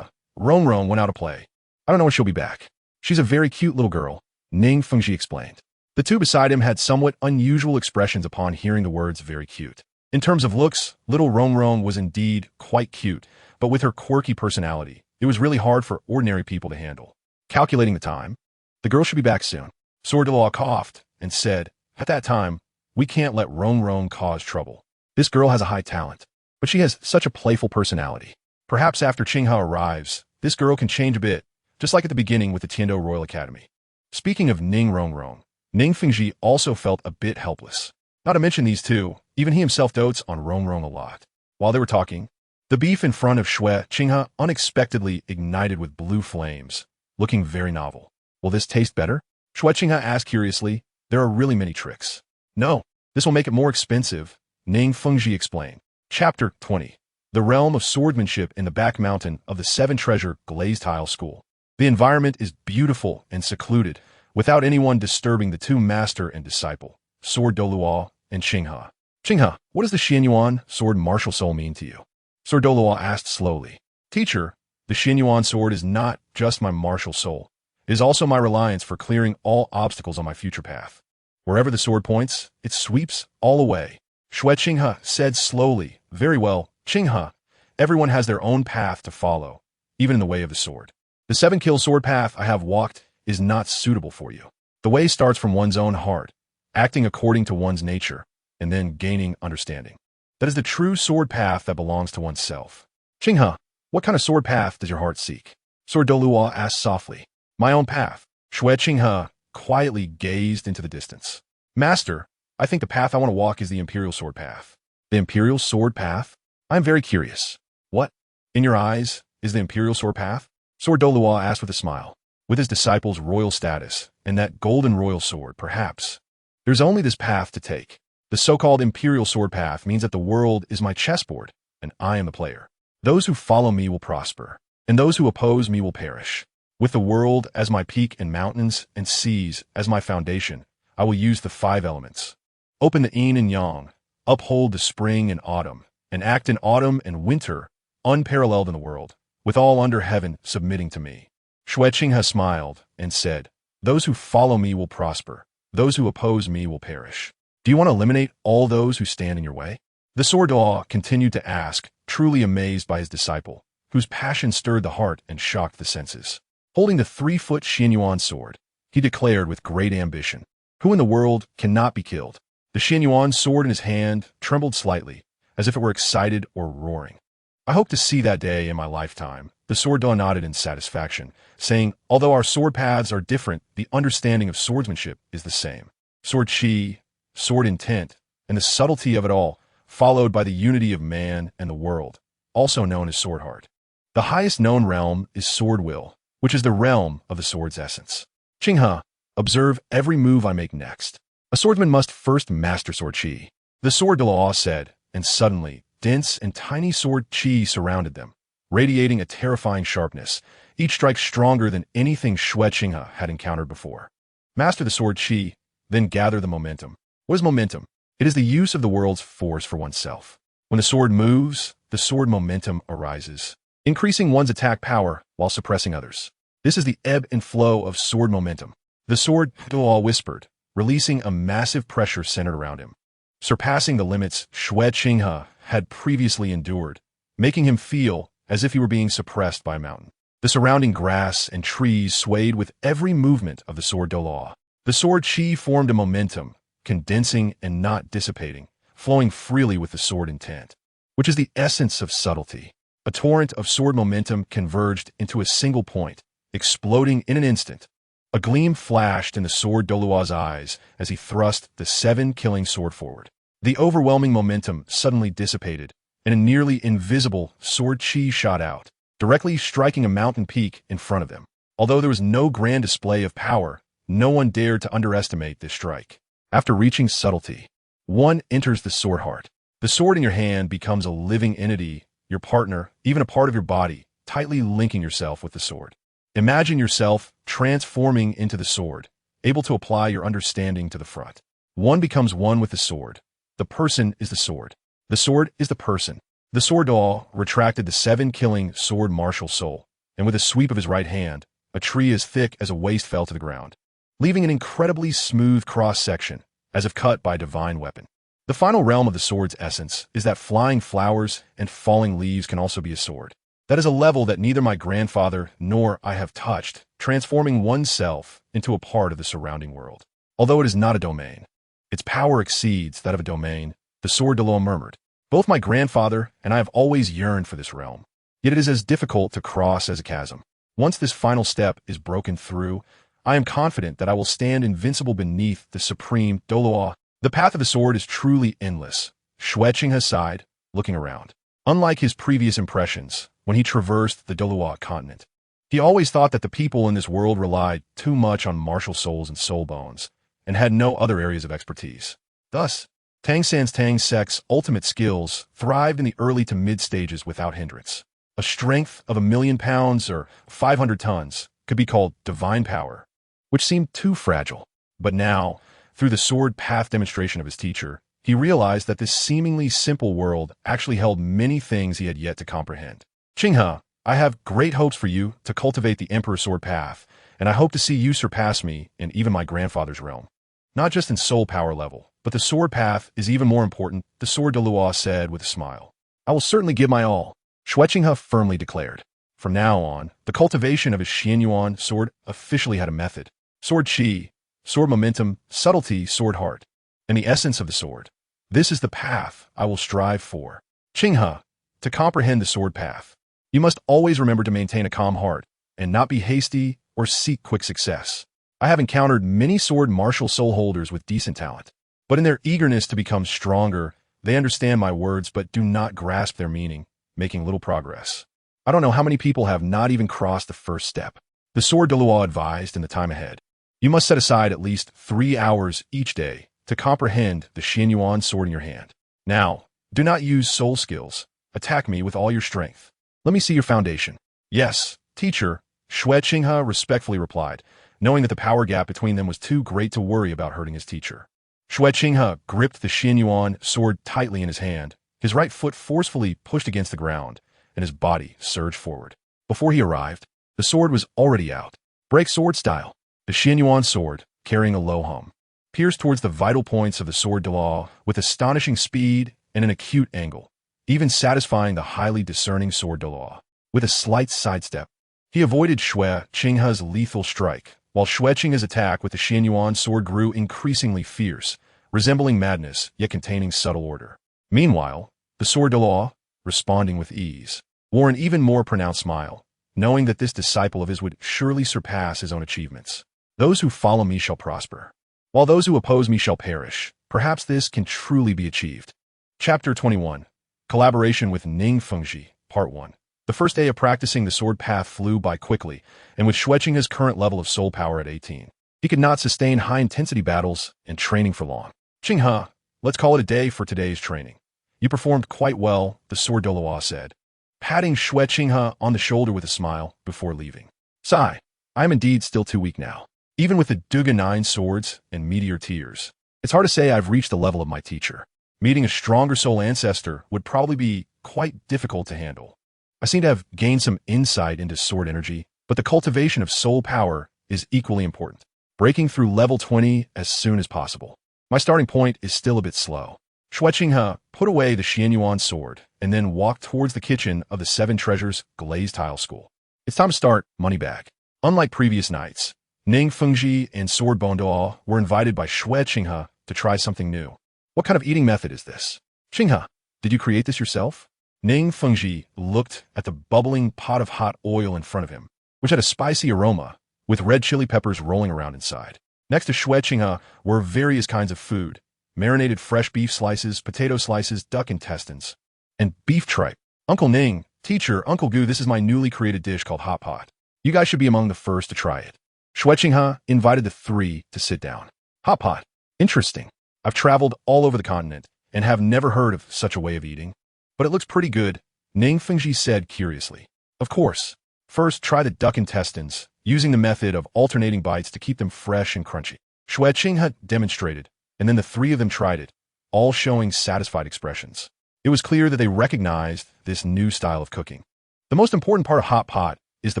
Renxue went out to play. I don't know when she'll be back. She's a very cute little girl, Ning Fengji explained. The two beside him had somewhat unusual expressions upon hearing the words very cute. In terms of looks, little Renxue was indeed quite cute, but with her quirky personality, it was really hard for ordinary people to handle. Calculating the time, the girl should be back soon. Sword Douluo coughed and said, at that time, we can't let Renxue cause trouble. This girl has a high talent, but she has such a playful personality. Perhaps after Qinghe arrives, this girl can change a bit, just like at the beginning with the Tiando Royal Academy. Speaking of Ning Renxue, Ning Fengji also felt a bit helpless. Not to mention these two, even he himself dotes on Renxue a lot. While they were talking, the beef in front of Xue Qinghe unexpectedly ignited with blue flames, looking very novel. Will this taste better? Xue Qinghe asked curiously. There are really many tricks. No, this will make it more expensive, Ning Fengji explained. Chapter 20. The Realm of Swordsmanship in the Back Mountain of the Seven Treasure Glazed Tile School. The environment is beautiful and secluded, without anyone disturbing the two master and disciple, Sword Douluo and Qinghe. Qinghe, what does the Xuanyuan Sword martial soul mean to you? Sword Douluo asked slowly. Teacher, the Xuanyuan Sword is not just my martial soul. It is also my reliance for clearing all obstacles on my future path. Wherever the sword points, it sweeps all away. Xue Qinghe said slowly. Very well, Qinghe. Everyone has their own path to follow, even in the way of the sword. The 7-kill sword path I have walked is not suitable for you. The way starts from one's own heart, acting according to one's nature, and then gaining understanding. That is the true sword path that belongs to oneself. Qinghe, what kind of sword path does your heart seek? Sword Douluo asked softly. My own path. Xue Qinghe quietly gazed into the distance. Master, I think the path I want to walk is the Imperial Sword path. The Imperial Sword path? I am very curious. What, in your eyes, is the Imperial Sword path? Sword Douluo asked with a smile. With his disciple's royal status, and that golden royal sword, perhaps. There's only this path to take. The so-called Imperial Sword path means that the world is my chessboard, and I am the player. Those who follow me will prosper, and those who oppose me will perish. With the world as my peak and mountains and seas as my foundation, I will use the 5 elements. Open the yin and yang, uphold the spring and autumn, and act in autumn and winter, unparalleled in the world, with all under heaven submitting to me. Xue Qinghe smiled and said, those who follow me will prosper. Those who oppose me will perish. Do you want to eliminate all those who stand in your way? The Sword Douluo continued to ask, truly amazed by his disciple, whose passion stirred the heart and shocked the senses. Holding the 3-foot Xuanyuan sword, he declared with great ambition, who in the world cannot be killed? The Xuanyuan sword in his hand trembled slightly, as if it were excited or roaring. I hope to see that day in my lifetime. The Sword Douluo nodded in satisfaction, saying, although our sword paths are different, the understanding of swordsmanship is the same. Sword chi, sword intent, and the subtlety of it all, followed by the unity of man and the world, also known as sword heart. The highest known realm is sword will, which is the realm of the sword's essence. Qinghe, observe every move I make next. A swordsman must first master sword chi. The Sword Douluo said, and suddenly, dense and tiny sword chi surrounded them, radiating a terrifying sharpness, each strike stronger than anything Xue Qinghe had encountered before. Master the sword chi, then gather the momentum. What is momentum? It is the use of the world's force for oneself. When the sword moves, the sword momentum arises, increasing one's attack power while suppressing others. This is the ebb and flow of sword momentum. The Sword Douluo whispered, releasing a massive pressure centered around him. Surpassing the limits Xue Qinghe had previously endured, making him feel as if he were being suppressed by a mountain. The surrounding grass and trees swayed with every movement of the sword Douluo. The sword Qi formed a momentum, condensing and not dissipating, flowing freely with the sword intent, which is the essence of subtlety. A torrent of sword momentum converged into a single point, exploding in an instant. A gleam flashed in the sword Douluo's eyes as he thrust the 7-killing sword forward. The overwhelming momentum suddenly dissipated, and a nearly invisible sword Qi shot out, directly striking a mountain peak in front of them. Although there was no grand display of power, no one dared to underestimate this strike. After reaching subtlety, one enters the sword heart. The sword in your hand becomes a living entity, your partner, even a part of your body, tightly linking yourself with the sword. Imagine yourself transforming into the sword, able to apply your understanding to the front. One becomes one with the sword. The person is the sword. The sword is the person. The sword Douluo retracted the 7-killing sword martial soul, and with a sweep of his right hand, a tree as thick as a waist fell to the ground, leaving an incredibly smooth cross-section, as if cut by a divine weapon. The final realm of the sword's essence is that flying flowers and falling leaves can also be a sword. That is a level that neither my grandfather nor I have touched, transforming oneself into a part of the surrounding world. Although it is not a domain, its power exceeds that of a domain, the sword Douluo murmured. Both my grandfather and I have always yearned for this realm, yet it is as difficult to cross as a chasm. Once this final step is broken through, I am confident that I will stand invincible beneath the supreme Douluo. The path of the sword is truly endless. Xue Qinghe sighed, looking around. Unlike his previous impressions, when he traversed the Douluo Continent, he always thought that the people in this world relied too much on martial souls and soul bones, and had no other areas of expertise. Thus, Tang Sect's ultimate skills thrived in the early to mid stages without hindrance. A strength of 1,000,000 pounds or 500 tons could be called divine power, which seemed too fragile. But now, through the sword path demonstration of his teacher, he realized that this seemingly simple world actually held many things he had yet to comprehend. Qinghe, I have great hopes for you to cultivate the Emperor Sword path, and I hope to see you surpass me in even my grandfather's realm. Not just in soul power level, but the sword path is even more important, the sword Douluo said with a smile. I will certainly give my all, Xue Qinghe firmly declared. From now on, the cultivation of his Xuanyuan Sword officially had a method. Sword Qi, sword momentum, subtlety, sword heart, and the essence of the sword. This is the path I will strive for. Qinghe, to comprehend the sword path, you must always remember to maintain a calm heart and not be hasty or seek quick success. I have encountered many sword martial soul holders with decent talent, but in their eagerness to become stronger, they understand my words but do not grasp their meaning, making little progress. I don't know how many people have not even crossed the first step. The sword Douluo advised in the time ahead. You must set aside at least 3 hours each day to comprehend the Xuanyuan Sword in your hand. Now, do not use soul skills. Attack me with all your strength. Let me see your foundation. Yes, teacher, Xue Qinghe respectfully replied, knowing that the power gap between them was too great to worry about hurting his teacher. Xue Qinghe gripped the Xuanyuan Sword tightly in his hand. His right foot forcefully pushed against the ground, and his body surged forward. Before he arrived, the sword was already out. Break sword style. The Xuanyuan Sword, carrying a low hum, pierced towards the vital points of the sword Douluo with astonishing speed and an acute angle, even satisfying the highly discerning sword Douluo. With a slight sidestep, he avoided Xue Qinghe's lethal strike, while Xue Qinghe's attack with the Xuanyuan Sword grew increasingly fierce, resembling madness yet containing subtle order. Meanwhile, the sword Douluo, responding with ease, wore an even more pronounced smile, knowing that this disciple of his would surely surpass his own achievements. Those who follow me shall prosper, while those who oppose me shall perish. Perhaps this can truly be achieved. Chapter 21. Collaboration with Ning Fengji, Part 1. The first day of practicing the sword path flew by quickly, and with Xue Qinghe's current level of soul power at 18, he could not sustain high-intensity battles and training for long. Qinghe, let's call it a day for today's training. You performed quite well, the sword Douluo said, patting Xue Qinghe on the shoulder with a smile before leaving. Sigh, I am indeed still too weak now. Even with the Duga 9 swords and meteor tears, it's hard to say I've reached the level of my teacher. Meeting a stronger soul ancestor would probably be quite difficult to handle. I seem to have gained some insight into sword energy, but the cultivation of soul power is equally important. Breaking through level 20 as soon as possible. My starting point is still a bit slow. Xue Qinghe put away the Xuanyuan Sword and then walked towards the kitchen of the Seven Treasures Glazed Tile School. It's time to start money back. Unlike previous nights, Ning Fengji and Sword Bonduo were invited by Xue Qinghe to try something new. What kind of eating method is this? Qinghe, did you create this yourself? Ning Fengji looked at the bubbling pot of hot oil in front of him, which had a spicy aroma, with red chili peppers rolling around inside. Next to Xue Qinghe were various kinds of food, marinated fresh beef slices, potato slices, duck intestines, and beef tripe. Uncle Ning, teacher, Uncle Gu, this is my newly created dish called hot pot. You guys should be among the first to try it. Xue Qinghe invited the three to sit down. Hot pot. Interesting. I've traveled all over the continent and have never heard of such a way of eating. But it looks pretty good, Ning Fengji said curiously. Of course. First, try the duck intestines, using the method of alternating bites to keep them fresh and crunchy. Xue Qinghe demonstrated, and then the three of them tried it, all showing satisfied expressions. It was clear that they recognized this new style of cooking. The most important part of hot pot is the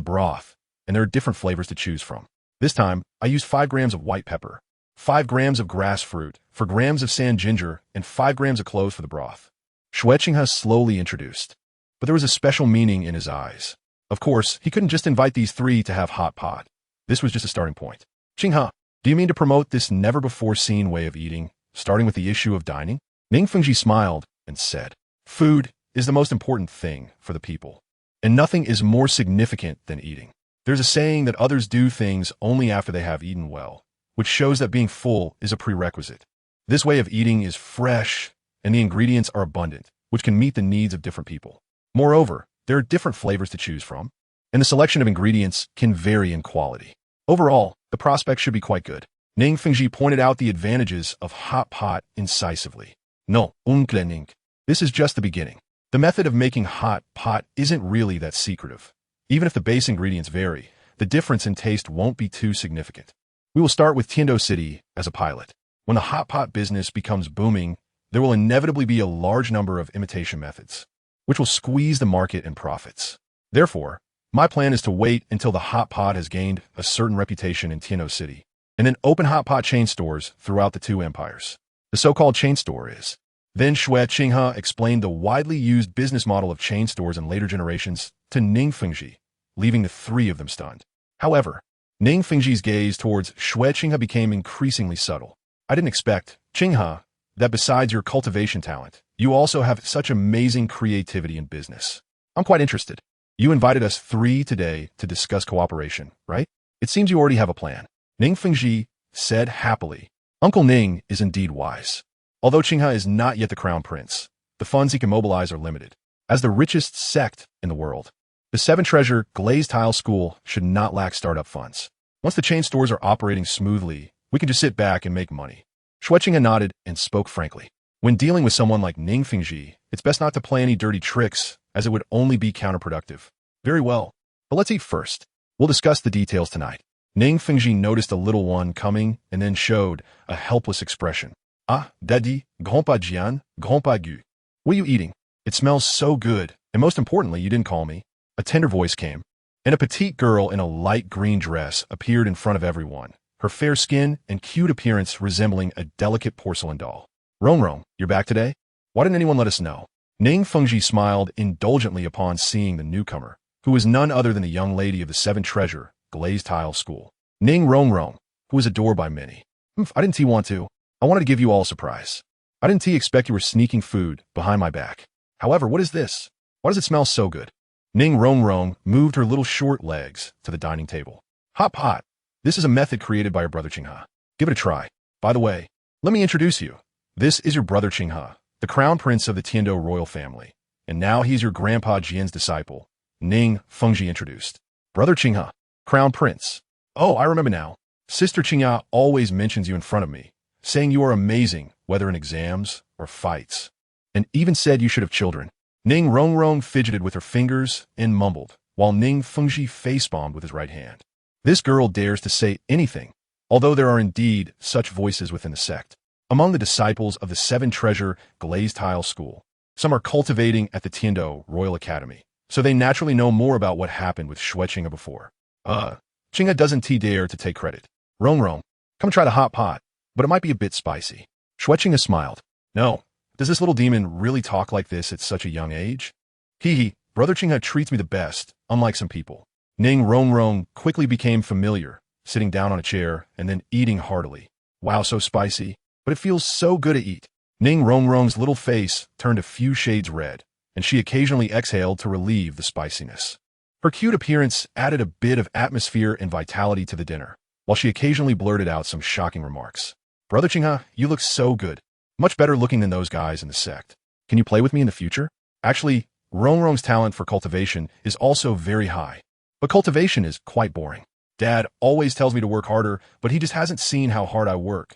broth, and there are different flavors to choose from. This time, I used 5 grams of white pepper, 5 grams of grass fruit, 4 grams of sand ginger, and 5 grams of cloves for the broth. Xue Qinghe slowly introduced, but there was a special meaning in his eyes. Of course, he couldn't just invite these three to have hot pot. This was just a starting point. Qinghe, do you mean to promote this never-before-seen way of eating, starting with the issue of dining? Ning Fengji smiled and said, food is the most important thing for the people, and nothing is more significant than eating. There's a saying that others do things only after they have eaten well, which shows that being full is a prerequisite. This way of eating is fresh, and the ingredients are abundant, which can meet the needs of different people. Moreover, there are different flavors to choose from, and the selection of ingredients can vary in quality. Overall, the prospects should be quite good. Ning Fengji pointed out the advantages of hot pot incisively. No, unyielding. This is just the beginning. The method of making hot pot isn't really that secretive. Even if the base ingredients vary, the difference in taste won't be too significant. We will start with Tiando City as a pilot. When the hot pot business becomes booming, there will inevitably be a large number of imitation methods, which will squeeze the market and profits. Therefore, my plan is to wait until the hot pot has gained a certain reputation in Tiando City, and then open hot pot chain stores throughout the 2 empires. The so-called chain store is. Then Xue Qinghe explained the widely used business model of chain stores in later generations to Ning Fengji, leaving the 3 of them stunned. However, Ning Fengji's gaze towards Xue Qinghe became increasingly subtle. I didn't expect, Qinghe, that besides your cultivation talent, you also have such amazing creativity in business. I'm quite interested. You invited us 3 today to discuss cooperation, right? It seems you already have a plan. Ning Fengji said happily. Uncle Ning is indeed wise. Although Qinghe is not yet the crown prince, the funds he can mobilize are limited. As the richest sect in the world, the 7 Treasure Glazed Tile School should not lack startup funds. Once the chain stores are operating smoothly, we can just sit back and make money. Xue Qinghe nodded and spoke frankly. When dealing with someone like Ning Fengji, it's best not to play any dirty tricks, as it would only be counterproductive. Very well, but let's eat first. We'll discuss the details tonight. Ning Fengji noticed a little one coming and then showed a helpless expression. Ah, daddy, grandpa Jian, grandpa Gu. What are you eating? It smells so good, and most importantly, you didn't call me. A tender voice came, and a petite girl in a light green dress appeared in front of everyone, her fair skin and cute appearance resembling a delicate porcelain doll. Rong, you're back today? Why didn't anyone let us know? Ning Fengji smiled indulgently upon seeing the newcomer, who was none other than the young lady of the 7 Treasure Glazed Tile School. Ning Rong, who was adored by many. I didn't want to. I wanted to give you all a surprise. I didn't expect you were sneaking food behind my back. However, what is this? Why does it smell so good? Ning Rong moved her little short legs to the dining table. Hot pot. This is a method created by your brother Qinghe. Give it a try. By the way, let me introduce you. This is your brother Qinghe, the crown prince of the Tiando royal family. And now he's your grandpa Jian's disciple. Ning Fengji introduced. Brother Qinghe, crown prince. Oh, I remember now. Sister Qinghe always mentions you in front of me, saying you are amazing, whether in exams or fights, and even said you should have children. Ning Rong fidgeted with her fingers and mumbled, while Ning Fengji facepalmed with his right hand. This girl dares to say anything, although there are indeed such voices within the sect. Among the disciples of the 7 Treasure Glazed Tile School, some are cultivating at the Tiando Royal Academy, so they naturally know more about what happened with Xue Qinghe before. Qinghe doesn't dare to take credit. Rong, come try the hot pot, but it might be a bit spicy. Xue Qinghe smiled. No, it Does this little demon really talk like this at such a young age? Hee, Brother Qinghe treats me the best, unlike some people. Ning Rongrong quickly became familiar, sitting down on a chair and then eating heartily. Wow, so spicy, but it feels so good to eat. Ning Rongrong's little face turned a few shades red, and she occasionally exhaled to relieve the spiciness. Her cute appearance added a bit of atmosphere and vitality to the dinner, while she occasionally blurted out some shocking remarks. Brother Qinghe, you look so good. Much better looking than those guys in the sect. Can you play with me in the future? Actually, Rongrong's talent for cultivation is also very high. But cultivation is quite boring. Dad always tells me to work harder, but he just hasn't seen how hard I work.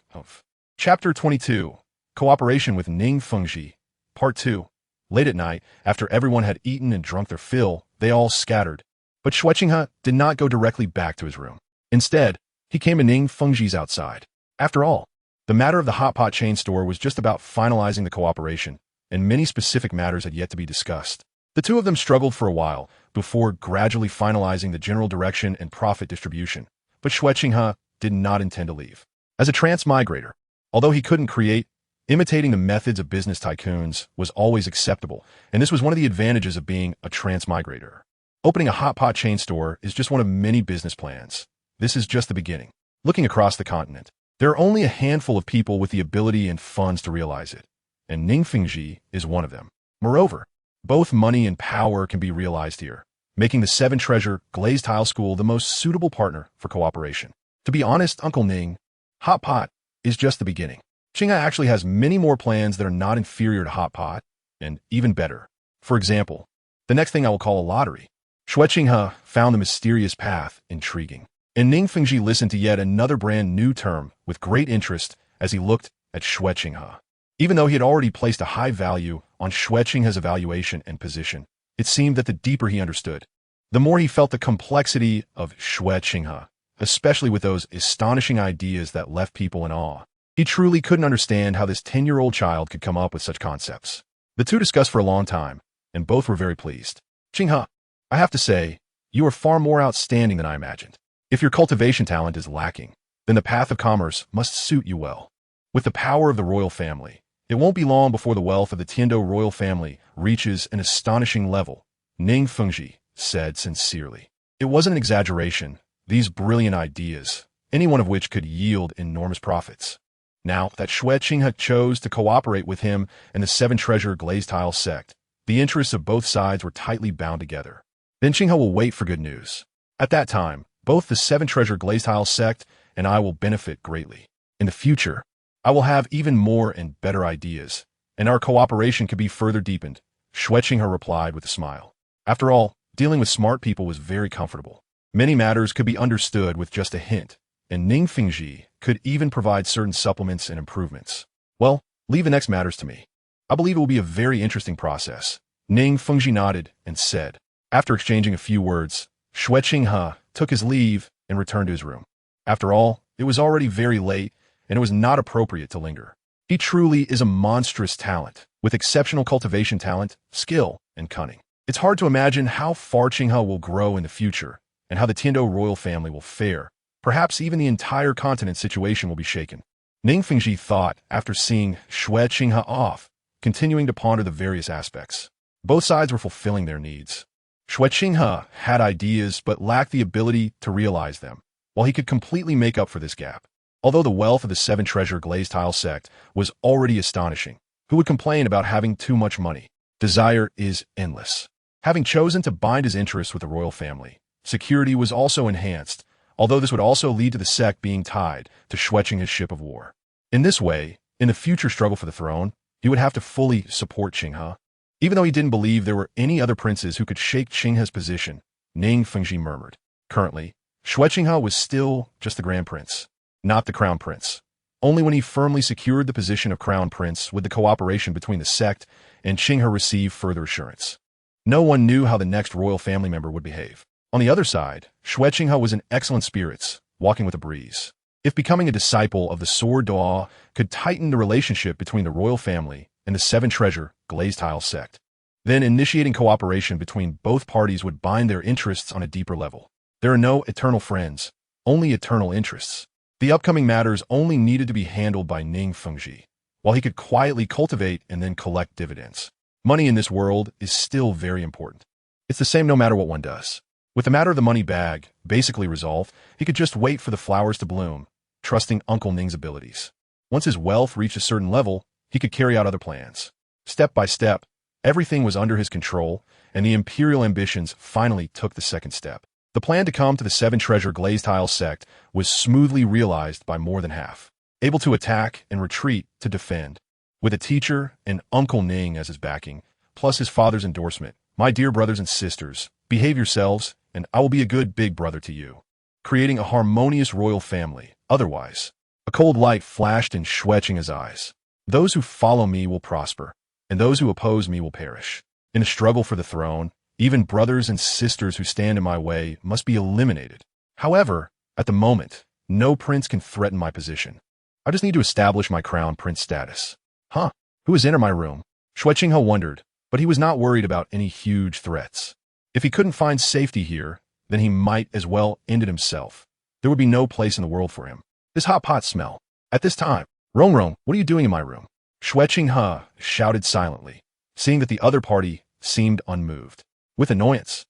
Chapter 22. Cooperation with Ning Fengji. Part 2. Late at night, after everyone had eaten and drunk their fill, they all scattered. But Xue Qinghe did not go directly back to his room. Instead, he came to Ning Fengji's outside. After all, the matter of the hot pot chain store was just about finalizing the cooperation, and many specific matters had yet to be discussed. The two of them struggled for a while before gradually finalizing the general direction and profit distribution, but Xue Qinghe did not intend to leave. As a transmigrator, although he couldn't create, imitating the methods of business tycoons was always acceptable, and this was one of the advantages of being a transmigrator. Opening a hot pot chain store is just one of many business plans. This is just the beginning. Looking across the continent, there are only a handful of people with the ability and funds to realize it, and Ning Fengji is one of them. Moreover, both money and power can be realized here, making the Seven Treasure Glazed Tile School the most suitable partner for cooperation. To be honest, Uncle Ning, Hot Pot is just the beginning. Qinghe actually has many more plans that are not inferior to Hot Pot, and even better. For example, the next thing I will call a lottery. Xue Qinghe found the mysterious path intriguing, and Ning Fengji listened to yet another brand new term with great interest as he looked at Xue Qinghe. Even though he had already placed a high value on Xue Qinghe's evaluation and position, it seemed that the deeper he understood, the more he felt the complexity of Xue Qinghe, especially with those astonishing ideas that left people in awe. He truly couldn't understand how this 10-year-old child could come up with such concepts. The two discussed for a long time, and both were very pleased. Qinghe, I have to say, you are far more outstanding than I imagined. If your cultivation talent is lacking, then the path of commerce must suit you well. With the power of the royal family, it won't be long before the wealth of the Tiando royal family reaches an astonishing level, Ning Fengji said sincerely. It wasn't an exaggeration, these brilliant ideas, any one of which could yield enormous profits. Now that Xue Qinghe chose to cooperate with him and the Seven Treasure Glazed Tile sect, the interests of both sides were tightly bound together. Then Qinghe will wait for good news. At that time, both the Seven Treasure Glazed Tile sect and I will benefit greatly. In the future, I will have even more and better ideas, and our cooperation could be further deepened, Xue Qinghe replied with a smile. After all, dealing with smart people was very comfortable. Many matters could be understood with just a hint, and Ning Fengji could even provide certain supplements and improvements. Well, leave the next matters to me. I believe it will be a very interesting process. Ning Fengji nodded and said. After exchanging a few words, Xue Qinghe took his leave and returned to his room. After all, it was already very late, and it was not appropriate to linger. He truly is a monstrous talent, with exceptional cultivation talent, skill, and cunning. It's hard to imagine how far Qinghe will grow in the future, and how the Tiando royal family will fare. Perhaps even the entire continent situation will be shaken. Ning Fengji thought after seeing Xue Qinghe off, continuing to ponder the various aspects. Both sides were fulfilling their needs. Xue Qinghe had ideas but lacked the ability to realize them, while he could completely make up for this gap. Although the wealth of the Seven Treasure Glazed Tile sect was already astonishing, who would complain about having too much money? Desire is endless. Having chosen to bind his interests with the royal family, security was also enhanced, although this would also lead to the sect being tied to Xue Qinghe's ship of war. In this way, in the future struggle for the throne, he would have to fully support Qinghe. Even though he didn't believe there were any other princes who could shake Qinghe's position, Ning Fengji murmured. Currently, Xue Qinghe was still just the Grand Prince, not the Crown Prince. Only when he firmly secured the position of Crown Prince would the cooperation between the sect and Qinghe receive further assurance. No one knew how the next royal family member would behave. On the other side, Xue Qinghe was in excellent spirits, walking with a breeze. If becoming a disciple of the Sword Douluo could tighten the relationship between the royal family and the Seven Treasure Glazed Tile sect, then initiating cooperation between both parties would bind their interests on a deeper level. There are no eternal friends, only eternal interests. The upcoming matters only needed to be handled by Ning Fengji, while he could quietly cultivate and then collect dividends. Money in this world is still very important. It's the same no matter what one does. With the matter of the money bag basically resolved, he could just wait for the flowers to bloom, trusting Uncle Ning's abilities. Once his wealth reached a certain level, he could carry out other plans. Step by step, everything was under his control, and the imperial ambitions finally took the second step. The plan to come to the Seven Treasure Glazed Tile sect was smoothly realized by more than half, able to attack and retreat to defend. With a teacher and Uncle Ning as his backing, plus his father's endorsement, my dear brothers and sisters, behave yourselves, and I will be a good big brother to you. Creating a harmonious royal family. Otherwise, a cold light flashed in Xue Qinghe's eyes. Those who follow me will prosper, and those who oppose me will perish. In a struggle for the throne, even brothers and sisters who stand in my way must be eliminated. However, at the moment, no prince can threaten my position. I just need to establish my crown prince status. Huh? Who has entered my room? Xue Qinghe wondered, but he was not worried about any huge threats. If he couldn't find safety here, then he might as well end it himself. There would be no place in the world for him. This hot pot smell. At this time, Rong, what are you doing in my room? Xue Qinghe shouted silently, seeing that the other party seemed unmoved. With annoyance,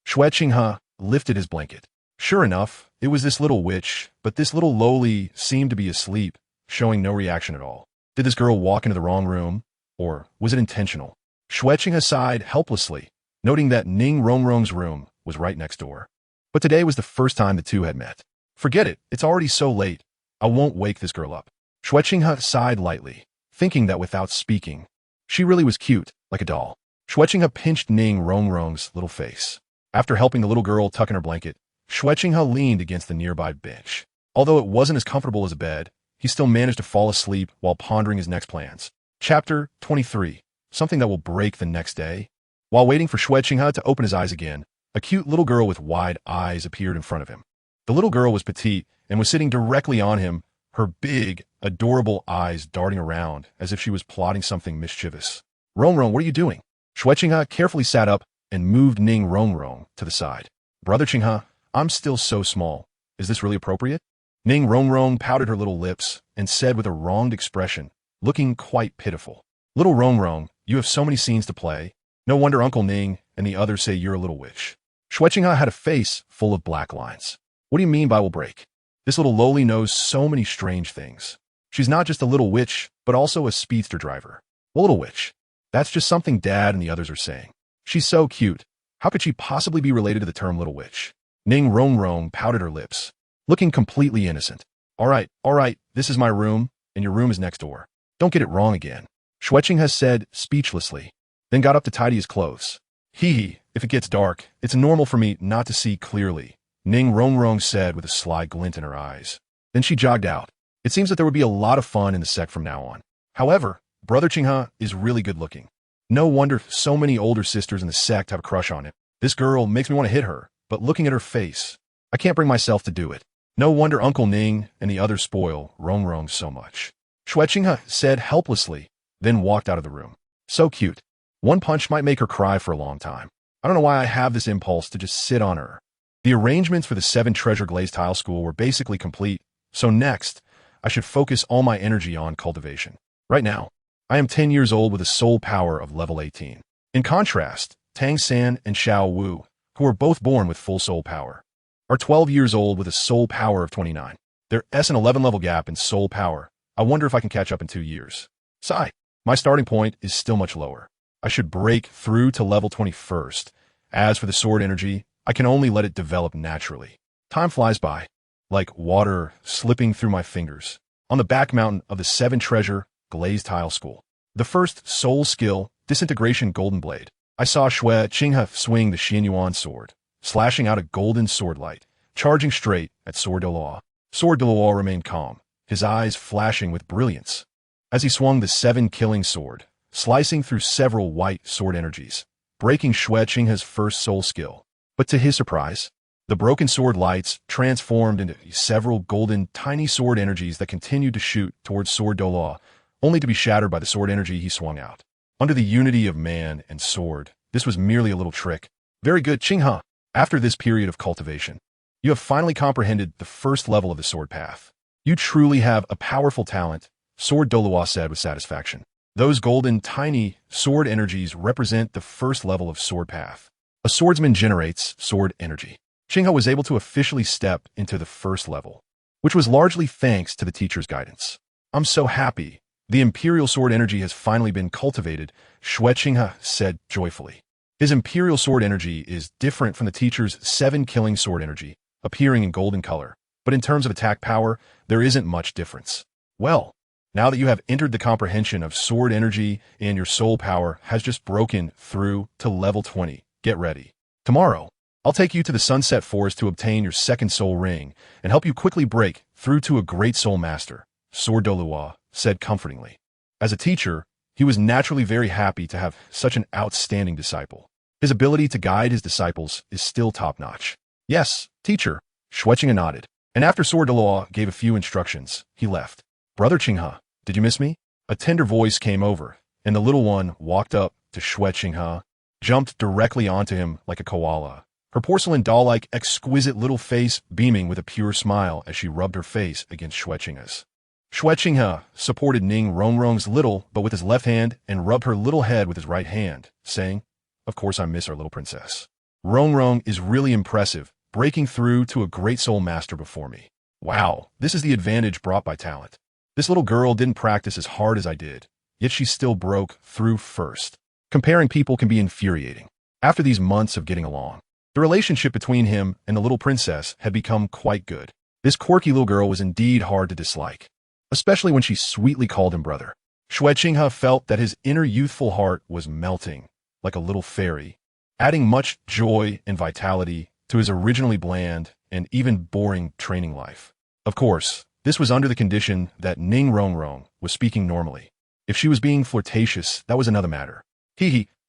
Xue Qinghe lifted his blanket. Sure enough, it was this little witch, but this little lowly seemed to be asleep, showing no reaction at all. Did this girl walk into the wrong room, or was it intentional? Xue Qinghe sighed helplessly, noting that Ning Rongrong's room was right next door. But today was the first time the two had met. Forget it, it's already so late. I won't wake this girl up. Xue Qinghe sighed lightly, thinking that without speaking, she really was cute, like a doll. Xue Qinghe pinched Ning Rongrong's little face. After helping the little girl tuck in her blanket, Xue Qinghe leaned against the nearby bench. Although it wasn't as comfortable as a bed, he still managed to fall asleep while pondering his next plans. Chapter 23. Something that will break the next day. While waiting for Xue Qinghe to open his eyes again, a cute little girl with wide eyes appeared in front of him. The little girl was petite and was sitting directly on him, her big, adorable eyes darting around as if she was plotting something mischievous. Rong, what are you doing? Xue Qinghe carefully sat up and moved Ning Rongrong to the side. Brother Qinghe, I'm still so small. Is this really appropriate? Ning Rongrong pouted her little lips and said with a wronged expression, looking quite pitiful. Little Rongrong, you have so many scenes to play. No wonder Uncle Ning and the others say you're a little witch. Xue Qinghe had a face full of black lines. What do you mean by will break? This little lowly knows so many strange things. She's not just a little witch, but also a speedster driver. Well, little witch. That's just something Dad and the others are saying. She's so cute. How could she possibly be related to the term little witch? Ning Rongrong pouted her lips, looking completely innocent. All right, this is my room, and your room is next door. Don't get it wrong again. Xue Qinghe said speechlessly, then got up to tidy his clothes. Hee, if it gets dark, it's normal for me not to see clearly, Ning Rongrong said with a sly glint in her eyes. Then she jogged out. It seems that there would be a lot of fun in the sect from now on. However, Brother Qinghe is really good looking. No wonder so many older sisters in the sect have a crush on him. This girl makes me want to hit her, but looking at her face, I can't bring myself to do it. No wonder Uncle Ning and the others spoil Rongrong so much. Xue Qinghe said helplessly, then walked out of the room. So cute. One punch might make her cry for a long time. I don't know why I have this impulse to just sit on her. The arrangements for the Seven Treasure Glazed Tile School were basically complete, so next, I should focus all my energy on cultivation. Right now, I am 10 years old with a soul power of level 18. In contrast, Tang San and Xiao Wu, who were both born with full soul power, are 12 years old with a soul power of 29. There is an 11 level gap in soul power. I wonder if I can catch up in 2 years. Sigh. My starting point is still much lower. I should break through to level 20 first. As for the sword energy, I can only let it develop naturally. Time flies by, like water slipping through my fingers. On the back mountain of the Seven Treasure Glazed Tile School, the first soul skill, Disintegration Golden Blade, I saw Xue Qinghe swing the Xuanyuan Sword, slashing out a golden sword light, charging straight at Sword Douluo. Sword Douluo remained calm, his eyes flashing with brilliance, as he swung the seven-killing sword, slicing through several white sword energies, breaking Xue Qinghe's first soul skill. But to his surprise, the broken sword lights transformed into several golden, tiny sword energies that continued to shoot towards Sword Douluo, only to be shattered by the sword energy he swung out. Under the unity of man and sword, this was merely a little trick. Very good, Qinghe. After this period of cultivation, you have finally comprehended the first level of the sword path. You truly have a powerful talent, Sword Douluo said with satisfaction. Those golden, tiny sword energies represent the first level of sword path. A swordsman generates sword energy. Qinghe was able to officially step into the first level, which was largely thanks to the teacher's guidance. I'm so happy. The imperial sword energy has finally been cultivated, Xue Qinghe said joyfully. His imperial sword energy is different from the teacher's 7 killing sword energy, appearing in golden color, but in terms of attack power, there isn't much difference. Well, now that you have entered the comprehension of sword energy and your soul power has just broken through to level 20, get ready. Tomorrow, I'll take you to the Sunset Forest to obtain your second soul ring and help you quickly break through to a great soul master, Sword Douluo said comfortingly. As a teacher, he was naturally very happy to have such an outstanding disciple. His ability to guide his disciples is still top-notch. Yes, teacher, Xue Qinghe nodded, and after Sword Douluo gave a few instructions, he left. Brother Qinghe, did you miss me? A tender voice came over, and the little one walked up to Xue Qinghe, jumped directly onto him like a koala, her porcelain doll-like exquisite little face beaming with a pure smile as she rubbed her face against Xue Qinghe's. Xue Qinghe supported Ning Rongrong's little but with his left hand and rubbed her little head with his right hand, saying, "Of course I miss our little princess. Rongrong is really impressive, breaking through to a great soul master before me. Wow, this is the advantage brought by talent. This little girl didn't practice as hard as I did, yet she still broke through first. Comparing people can be infuriating. After these months of getting along, the relationship between him and the little princess had become quite good. This quirky little girl was indeed hard to dislike, especially when she sweetly called him brother. Xue Qinghe felt that his inner youthful heart was melting, like a little fairy, adding much joy and vitality to his originally bland and even boring training life. Of course, this was under the condition that Ning Rongrong was speaking normally. If she was being flirtatious, that was another matter.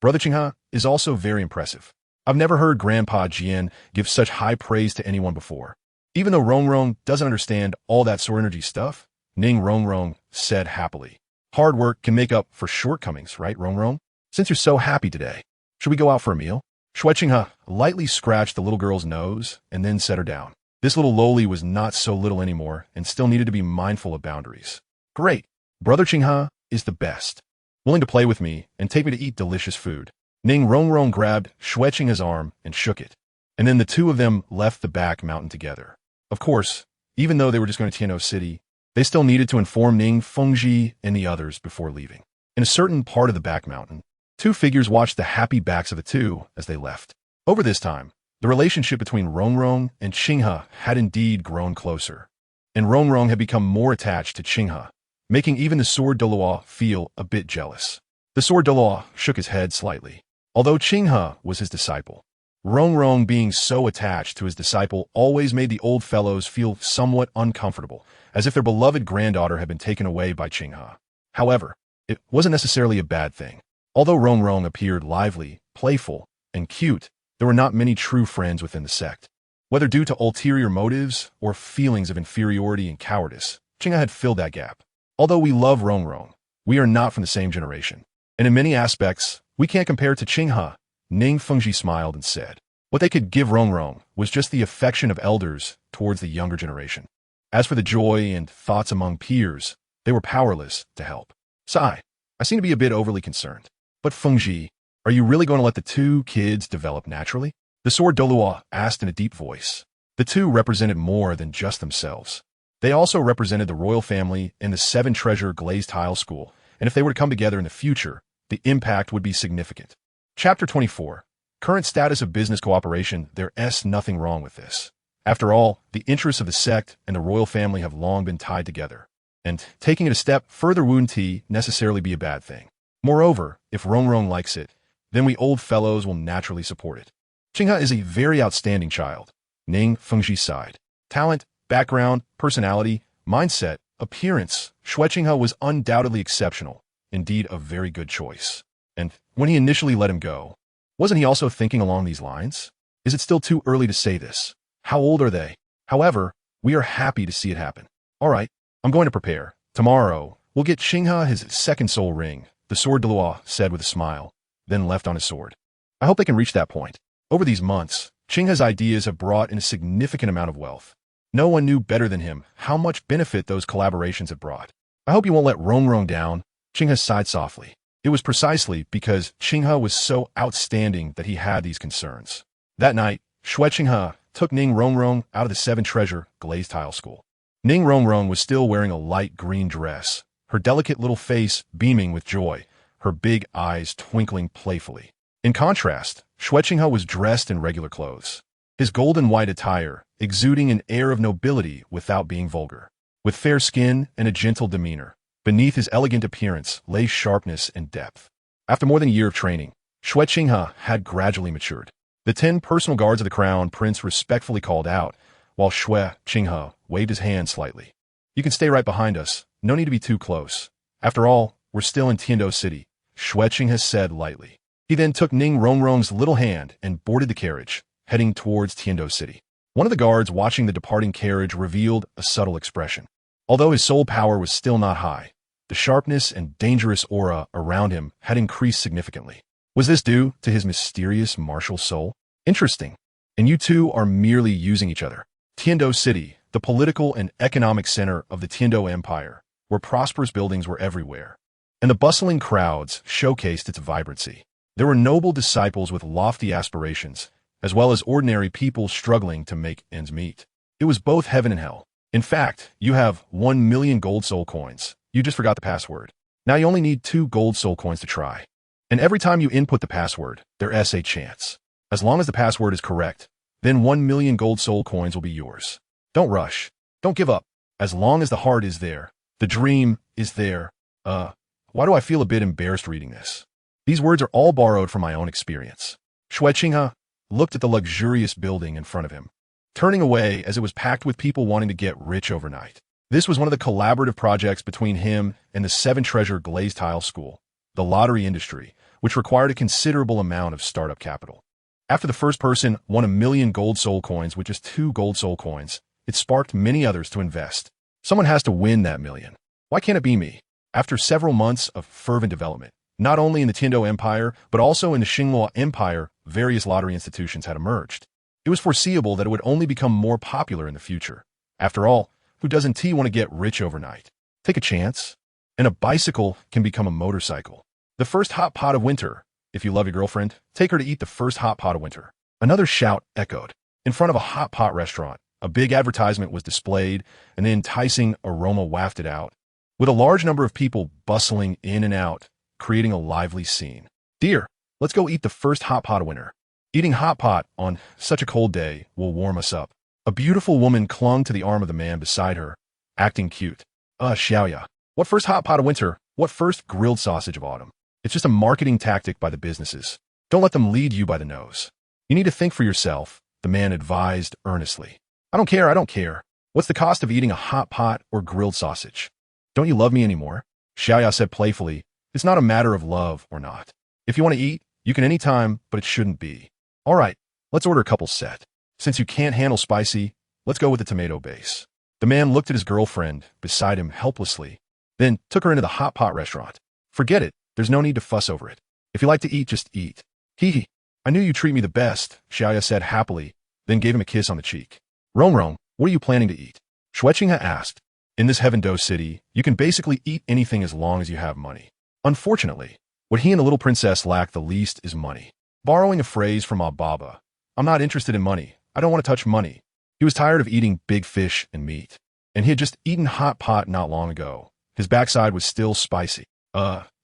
Brother Qinghe is also very impressive. I've never heard Grandpa Jian give such high praise to anyone before. Even though Rongrong doesn't understand all that sword energy stuff, Ning Rongrong said happily. Hard work can make up for shortcomings, right, Rongrong? Since you're so happy today, should we go out for a meal? Xue Qinghe lightly scratched the little girl's nose and then set her down. This little loli was not so little anymore and still needed to be mindful of boundaries. Great. Brother Qinghe is the best. Willing to play with me and take me to eat delicious food. Ning Rongrong grabbed Xue Qinghe's arm and shook it, and then the two of them left the back mountain together. Of course, even though they were just going to Tianhou City, they still needed to inform Ning Fengji and the others before leaving. In a certain part of the back mountain, two figures watched the happy backs of the two as they left. Over this time, the relationship between Rongrong and Qinghe had indeed grown closer, and Rongrong had become more attached to Qinghe, making even the Sword Douluo feel a bit jealous. The Sword Douluo shook his head slightly. Although Qinghe was his disciple, Rongrong being so attached to his disciple always made the old fellows feel somewhat uncomfortable, as if their beloved granddaughter had been taken away by Qinghe. However, it wasn't necessarily a bad thing. Although Rongrong appeared lively, playful, and cute, there were not many true friends within the sect. Whether due to ulterior motives or feelings of inferiority and cowardice, Qinghe had filled that gap. Although we love Rongrong, we are not from the same generation, and in many aspects, we can't compare to Qinghe. Ning Fengji smiled and said, what they could give Rongrong was just the affection of elders towards the younger generation. As for the joy and thoughts among peers, they were powerless to help. Sigh, I seem to be a bit overly concerned. But Fengji, are you really going to let the two kids develop naturally? The Sword Douluo asked in a deep voice. The two represented more than just themselves. They also represented the royal family and the Seven Treasure Glazed Tile School, and if they were to come together in the future, the impact would be significant. Chapter 24. Current status of business cooperation. There's nothing wrong with this. After all, the interests of the sect and the royal family have long been tied together, and taking it a step further wouldn't necessarily be a bad thing. Moreover, if Rongrong likes it, then we old fellows will naturally support it. Qinghe is a very outstanding child. Ning Fengji sighed. Talent, background, personality, mindset, appearance. Xue Qinghe was undoubtedly exceptional, indeed a very good choice. And when he initially let him go, wasn't he also thinking along these lines? Is it still too early to say this? How old are they? However, we are happy to see it happen. All right, I'm going to prepare. Tomorrow, we'll get Qinghe his second soul ring, the Sword Douluo said with a smile, then left on his sword. I hope they can reach that point. Over these months, Qinghe's ideas have brought in a significant amount of wealth. No one knew better than him how much benefit those collaborations have brought. I hope you won't let Rong down, Qinghe sighed softly. It was precisely because Qinghe was so outstanding that he had these concerns. That night, Xue Qinghe took Ning Rong out of the Seven Treasure glazed tile school. Ning Rong was still wearing a light green dress, her delicate little face beaming with joy, her big eyes twinkling playfully. In contrast, Xue Qinghe was dressed in regular clothes, his golden white attire exuding an air of nobility without being vulgar. With fair skin and a gentle demeanor, beneath his elegant appearance lay sharpness and depth. After more than a year of training, Xue Qinghe had gradually matured. The 10 personal guards of the crown prince respectfully called out, while Xue Qinghe waved his hand slightly. You can stay right behind us. No need to be too close. After all, we're still in Tiando City, Xue Qinghe said lightly. He then took Ning Rong's little hand and boarded the carriage, heading towards Tiando City. One of the guards watching the departing carriage revealed a subtle expression. Although his soul power was still not high, the sharpness and dangerous aura around him had increased significantly. Was this due to his mysterious martial soul? Interesting. And you two are merely using each other. Tiando City, the political and economic center of the Tiando Empire, where prosperous buildings were everywhere, and the bustling crowds showcased its vibrancy. There were noble disciples with lofty aspirations, as well as ordinary people struggling to make ends meet. It was both heaven and hell. In fact, you have 1 million gold soul coins. You just forgot the password. Now you only need 2 gold soul coins to try. And every time you input the password, there's a chance. As long as the password is correct, then 1 million gold soul coins will be yours. Don't rush. Don't give up. As long as the heart is there, the dream is there. Why do I feel a bit embarrassed reading this? These words are all borrowed from my own experience. Xue Qinghe looked at the luxurious building in front of him, turning away as it was packed with people wanting to get rich overnight. This was one of the collaborative projects between him and the Seven Treasure glazed tile school, the lottery industry, which required a considerable amount of startup capital. After the first person won 1 million gold soul coins with just 2 gold soul coins, it sparked many others to invest. Someone has to win that million. Why can't it be me? After several months of fervent development, not only in the Tiando Empire, but also in the Xinghua Empire, various lottery institutions had emerged. It was foreseeable that it would only become more popular in the future. After all, who doesn't want to get rich overnight? Take a chance. And a bicycle can become a motorcycle. The first hot pot of winter. If you love your girlfriend, take her to eat the first hot pot of winter. Another shout echoed. In front of a hot pot restaurant, a big advertisement was displayed, and the enticing aroma wafted out, with a large number of people bustling in and out, creating a lively scene. Dear, let's go eat the first hot pot of winter. Eating hot pot on such a cold day will warm us up. A beautiful woman clung to the arm of the man beside her, acting cute. Xiaoya. What first hot pot of winter? What first grilled sausage of autumn? It's just a marketing tactic by the businesses. Don't let them lead you by the nose. You need to think for yourself, the man advised earnestly. I don't care. What's the cost of eating a hot pot or grilled sausage? Don't you love me anymore? Xiaoya said playfully. It's not a matter of love or not. If you want to eat, you can anytime, but it shouldn't be. All right, let's order a couple set. Since you can't handle spicy, let's go with the tomato base. The man looked at his girlfriend beside him helplessly, then took her into the hot pot restaurant. Forget it. There's no need to fuss over it. If you like to eat, just eat. Hee. I knew you treat me the best, Xiaoya said happily, then gave him a kiss on the cheek. Rong, what are you planning to eat? Xue Qinghe asked. In this Heaven-Do City, you can basically eat anything as long as you have money. Unfortunately, what he and the little princess lack the least is money. Borrowing a phrase from Baba, I'm not interested in money. I don't want to touch money. He was tired of eating big fish and meat, and he had just eaten hot pot not long ago. His backside was still spicy.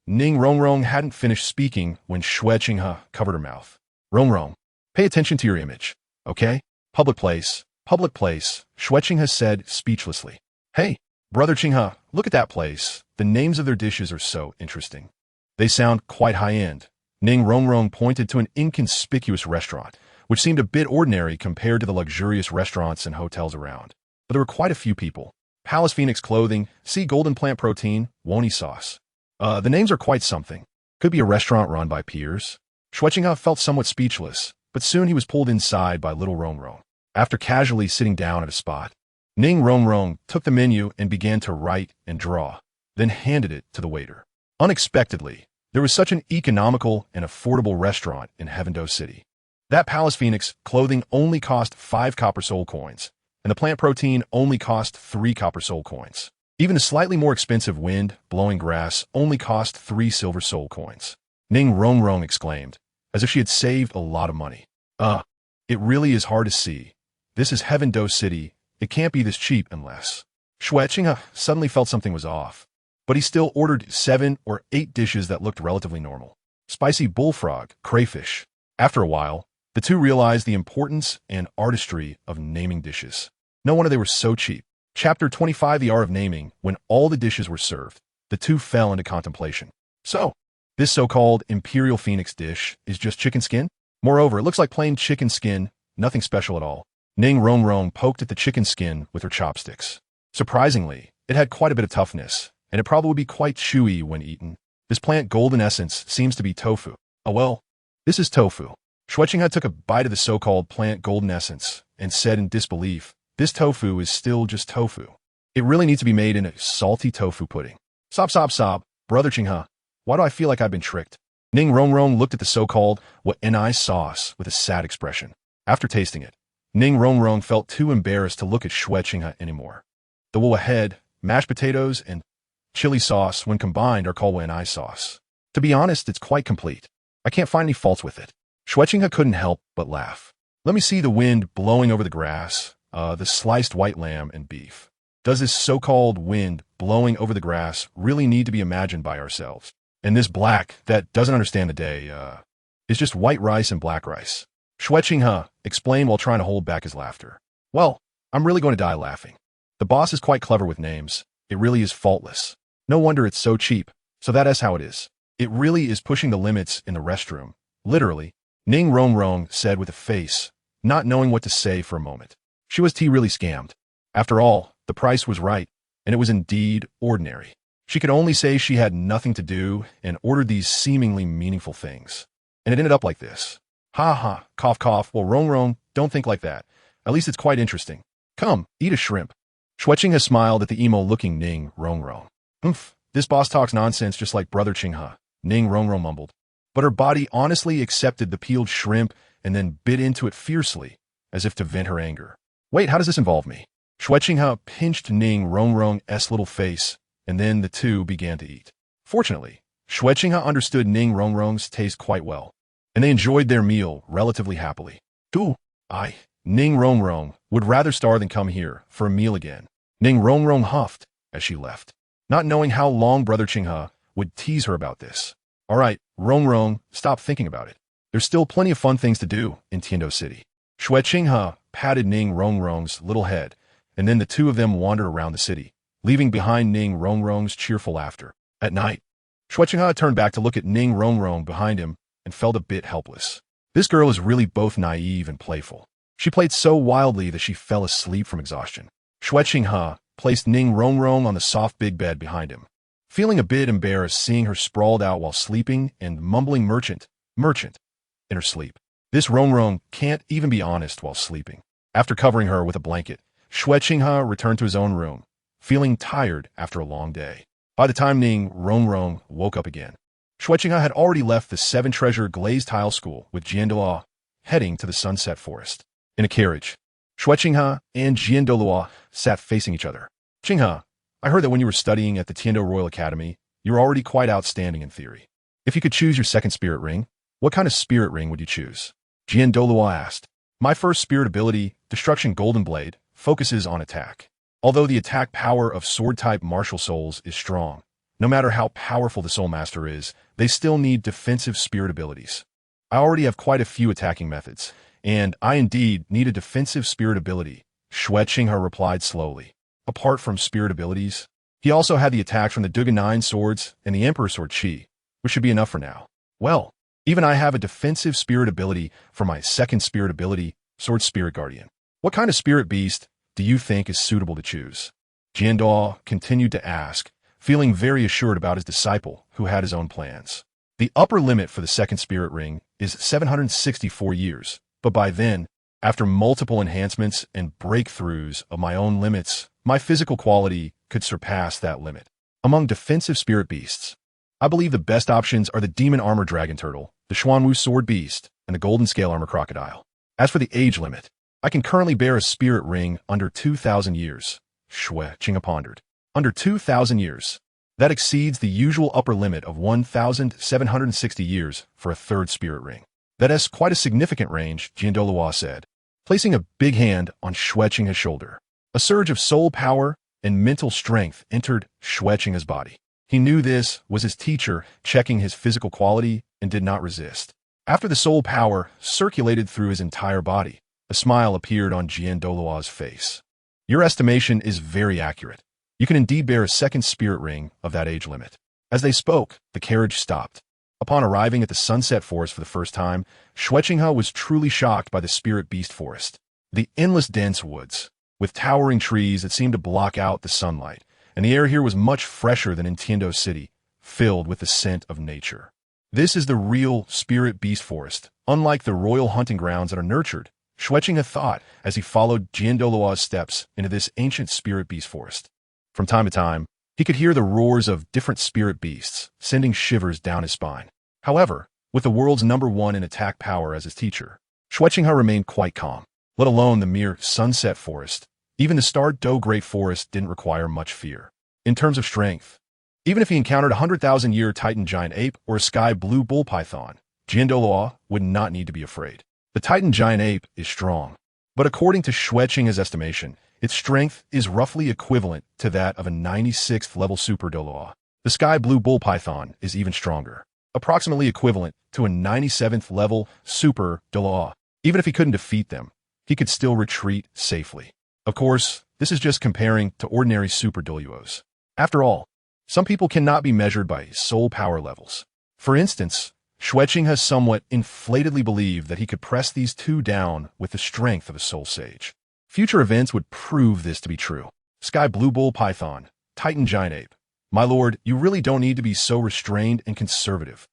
Ning Rong hadn't finished speaking when Xue Qinghe covered her mouth. Rong, pay attention to your image, okay? Public place, Xue Qinghe said speechlessly. Hey, brother Qinghe, look at that place. The names of their dishes are so interesting. They sound quite high-end. Ning Rong pointed to an inconspicuous restaurant, which seemed a bit ordinary compared to the luxurious restaurants and hotels around. But there were quite a few people. Palace Phoenix Clothing, Sea Golden Plant Protein, Woni Sauce. The names are quite something. Could be a restaurant run by peers. Xue Qinghe felt somewhat speechless, but soon he was pulled inside by little Rong. After casually sitting down at a spot, Ning Rong took the menu and began to write and draw, then handed it to the waiter. Unexpectedly, there was such an economical and affordable restaurant in Heaven-Do City. That Palace Phoenix Clothing only cost 5 copper soul coins, and the plant protein only cost 3 copper soul coins. Even the slightly more expensive wind-blowing grass only cost 3 silver soul coins. Ning Rongrong exclaimed, as if she had saved a lot of money. It really is hard to see. This is Heaven Do City. It can't be this cheap unless... Xue Qinghe suddenly felt something was off, but he still ordered 7 or 8 dishes that looked relatively normal. Spicy bullfrog, crayfish. After a while, the two realized the importance and artistry of naming dishes. No wonder they were so cheap. Chapter 25, The Art of Naming. When all the dishes were served, the two fell into contemplation. So, this so-called Imperial Phoenix dish is just chicken skin? Moreover, it looks like plain chicken skin, nothing special at all. Ning Rongrong poked at the chicken skin with her chopsticks. Surprisingly, it had quite a bit of toughness, and it probably would be quite chewy when eaten. This plant golden essence seems to be tofu. Oh well, this is tofu. Xue Qinghe took a bite of the so-called plant golden essence and said in disbelief, this tofu is still just tofu. It really needs to be made in a salty tofu pudding. Sob sob sob, brother Qinghe, why do I feel like I've been tricked? Ning Rongrong looked at the so-called wanish sauce with a sad expression. After tasting it, Ning Rongrong felt too embarrassed to look at Xue Qinghe anymore. The head, mashed potatoes, and chili sauce, when combined, are called wanish sauce. To be honest, it's quite complete. I can't find any faults with it. Xue Qinghe couldn't help but laugh. Let me see the wind blowing over the grass, the sliced white lamb and beef. Does this so-called wind blowing over the grass really need to be imagined by ourselves? And this black that doesn't understand the day, is just white rice and black rice. Xue Qinghe explained while trying to hold back his laughter. Well, I'm really going to die laughing. The boss is quite clever with names. It really is faultless. No wonder it's so cheap. So that is how it is. It really is pushing the limits in the restroom. Literally, Ning Rongrong said with a face, not knowing what to say for a moment. She was really scammed. After all, the price was right, and it was indeed ordinary. She could only say she had nothing to do and ordered these seemingly meaningful things. And it ended up like this. Ha ha, cough cough, well Rongrong, don't think like that. At least it's quite interesting. Come, eat a shrimp. Xue Qinghe smiled at the emo-looking Ning Rongrong. This boss talks nonsense just like brother Qinghe, Ning Rongrong mumbled. But her body honestly accepted the peeled shrimp and then bit into it fiercely, as if to vent her anger. Wait, how does this involve me? Xue Qinghe pinched Ning Rongrong's little face, and then the two began to eat. Fortunately, Xue Qinghe understood Ning Rongrong's taste quite well, and they enjoyed their meal relatively happily. Ning Rongrong would rather starve than come here for a meal again. Ning Rongrong huffed as she left, not knowing how long brother Qinghe would tease her about this. All right, Rongrong, stop thinking about it. There's still plenty of fun things to do in Tiando City. Xue Qinghe patted Ning Rongrong's little head, and then the two of them wandered around the city, leaving behind Ning Rongrong's cheerful laughter. At night, Xue Qinghe turned back to look at Ning Rongrong behind him and felt a bit helpless. This girl is really both naive and playful. She played so wildly that she fell asleep from exhaustion. Xue Qinghe placed Ning Rongrong on the soft big bed behind him, feeling a bit embarrassed seeing her sprawled out while sleeping and mumbling merchant, in her sleep. This Rongrong can't even be honest while sleeping. After covering her with a blanket, Xue Qinghe returned to his own room, feeling tired after a long day. By the time Ning Rongrong woke up again, Xue Qinghe had already left the 7-treasure glazed tile school with Douluo, heading to the Sunset Forest. In a carriage, Xue Qinghe and Douluo sat facing each other. Qinghe, I heard that when you were studying at the Tiando Royal Academy, you were already quite outstanding in theory. If you could choose your second spirit ring, what kind of spirit ring would you choose? Douluo asked. My first spirit ability, Destruction Golden Blade, focuses on attack. Although the attack power of sword-type martial souls is strong, no matter how powerful the soulmaster is, they still need defensive spirit abilities. I already have quite a few attacking methods, and I indeed need a defensive spirit ability, Xue Qinghe replied slowly. Apart from spirit abilities, he also had the attacks from the Dugan 9 swords and the Emperor Sword Qi, which should be enough for now. Well, even I have a defensive spirit ability for my second spirit ability, Sword Spirit Guardian. What kind of spirit beast do you think is suitable to choose? Douluo continued to ask, feeling very assured about his disciple, who had his own plans. The upper limit for the second spirit ring is 764 years, but by then, after multiple enhancements and breakthroughs of my own limits, my physical quality could surpass that limit. Among defensive spirit beasts, I believe the best options are the Demon Armor Dragon Turtle, the Xuanyuan Sword Beast, and the Golden Scale Armor Crocodile. As for the age limit, I can currently bear a spirit ring under 2,000 years, Xue Qinghe pondered. under 2,000 years. That exceeds the usual upper limit of 1,760 years for a third spirit ring. That is quite a significant range, Douluo said, placing a big hand on Xue Qinghe's shoulder. A surge of soul power and mental strength entered Xue Qinghe's body. He knew this was his teacher checking his physical quality and did not resist. After the soul power circulated through his entire body, a smile appeared on Douluo's face. Your estimation is very accurate. You can indeed bear a second spirit ring of that age limit. As they spoke, the carriage stopped. Upon arriving at the Sunset Forest for the first time, Xue Qinghe was truly shocked by the spirit beast forest. The endless dense woods, with towering trees that seemed to block out the sunlight, and the air here was much fresher than in Tiando City, filled with the scent of nature. This is the real spirit beast forest, unlike the royal hunting grounds that are nurtured, Xue Qinghe thought as he followed Douluo's steps into this ancient spirit beast forest. From time to time, he could hear the roars of different spirit beasts, sending shivers down his spine. However, with the world's #1 in attack power as his teacher, Xue Qinghe remained quite calm. Let alone the mere Sunset Forest, even the Starred Doe Great Forest didn't require much fear. In terms of strength, even if he encountered a 100,000-year Titan giant ape or a sky blue bull python, Douluo would not need to be afraid. The Titan giant ape is strong, but according to Xue Qinghe's estimation, its strength is roughly equivalent to that of a 96th level super Douluo. The sky blue bull python is even stronger, approximately equivalent to a 97th level super Douluo. Even if he couldn't defeat them, he could still retreat safely. Of course, this is just comparing to ordinary super Douluos. After all, some people cannot be measured by soul power levels. For instance, Xue Qinghe somewhat inflatedly believed that he could press these two down with the strength of a soul sage. Future events would prove this to be true. Sky Blue Bull Python, Titan Giant Ape. My lord, you really don't need to be so restrained and conservative.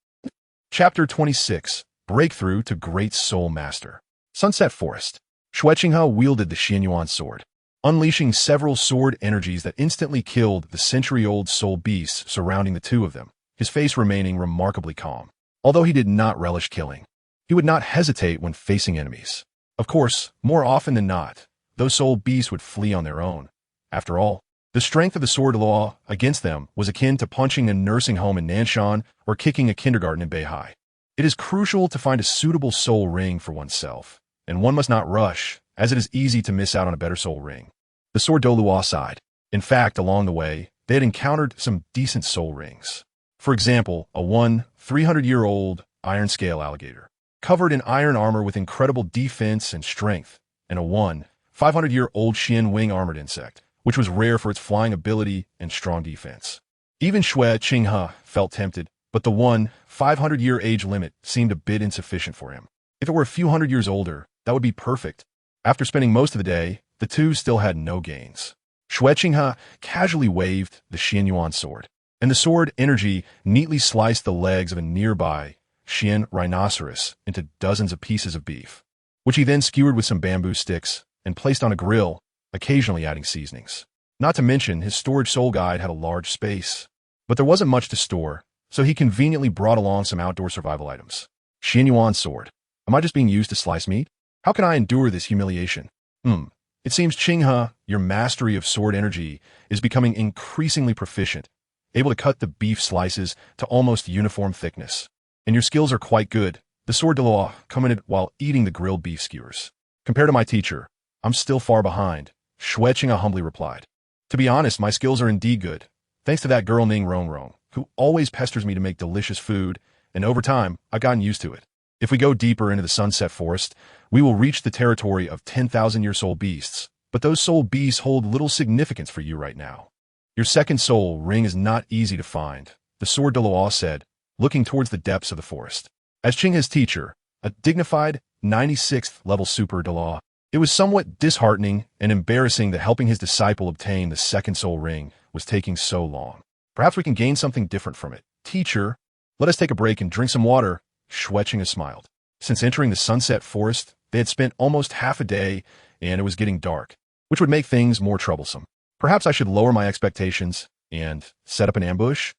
Chapter 26. Breakthrough to Great Soul Master. Sunset Forest. Xue Qinghe wielded the Xuanyuan Sword, unleashing several sword energies that instantly killed the century-old soul beasts surrounding the two of them, his face remaining remarkably calm. Although he did not relish killing, he would not hesitate when facing enemies. Of course, more often than not, those soul beasts would flee on their own. After all, the strength of the sword law against them was akin to punching a nursing home in Nanshan or kicking a kindergarten in Beihai. It is crucial to find a suitable soul ring for oneself, and one must not rush, as it is easy to miss out on a better soul ring. The sword Douluo sighed. In fact, along the way, they had encountered some decent soul rings. For example, a 300-year-old iron scale alligator, covered in iron armor with incredible defense and strength, and a 500-year-old Xian wing armored insect, which was rare for its flying ability and strong defense. Even Xue Qinghe felt tempted, but the 500-year age limit seemed a bit insufficient for him. If it were a few hundred years older, that would be perfect. After spending most of the day, the two still had no gains. Xue Qinghe casually waved the Xuanyuan Sword, and the sword energy neatly sliced the legs of a nearby Qian rhinoceros into dozens of pieces of beef, which he then skewered with some bamboo sticks and placed on a grill, occasionally adding seasonings. Not to mention, his storage soul guide had a large space, but there wasn't much to store, so he conveniently brought along some outdoor survival items. Xuanyuan Sword. Am I just being used to slice meat? How can I endure this humiliation? It seems Qinghe, your mastery of sword energy, is becoming increasingly proficient, able to cut the beef slices to almost uniform thickness. And your skills are quite good. The sword Douluo commented while eating the grilled beef skewers. Compared to my teacher, I'm still far behind, Xue Qinghe humbly replied. To be honest, my skills are indeed good, thanks to that girl named Rong, who always pesters me to make delicious food, and over time, I've gotten used to it. If we go deeper into the Sunset Forest, we will reach the territory of 10,000-year soul beasts, but those soul beasts hold little significance for you right now. Your second soul ring is not easy to find, the sword Douluo said, looking towards the depths of the forest. As Qinghe's teacher, a dignified 96th level super Douluo, it was somewhat disheartening and embarrassing that helping his disciple obtain the second soul ring was taking so long. Perhaps we can gain something different from it. Teacher, let us take a break and drink some water, Xue Qinghe smiled. Since entering the Sunset Forest, they had spent almost half a day, and it was getting dark, which would make things more troublesome. Perhaps I should lower my expectations and set up an ambush?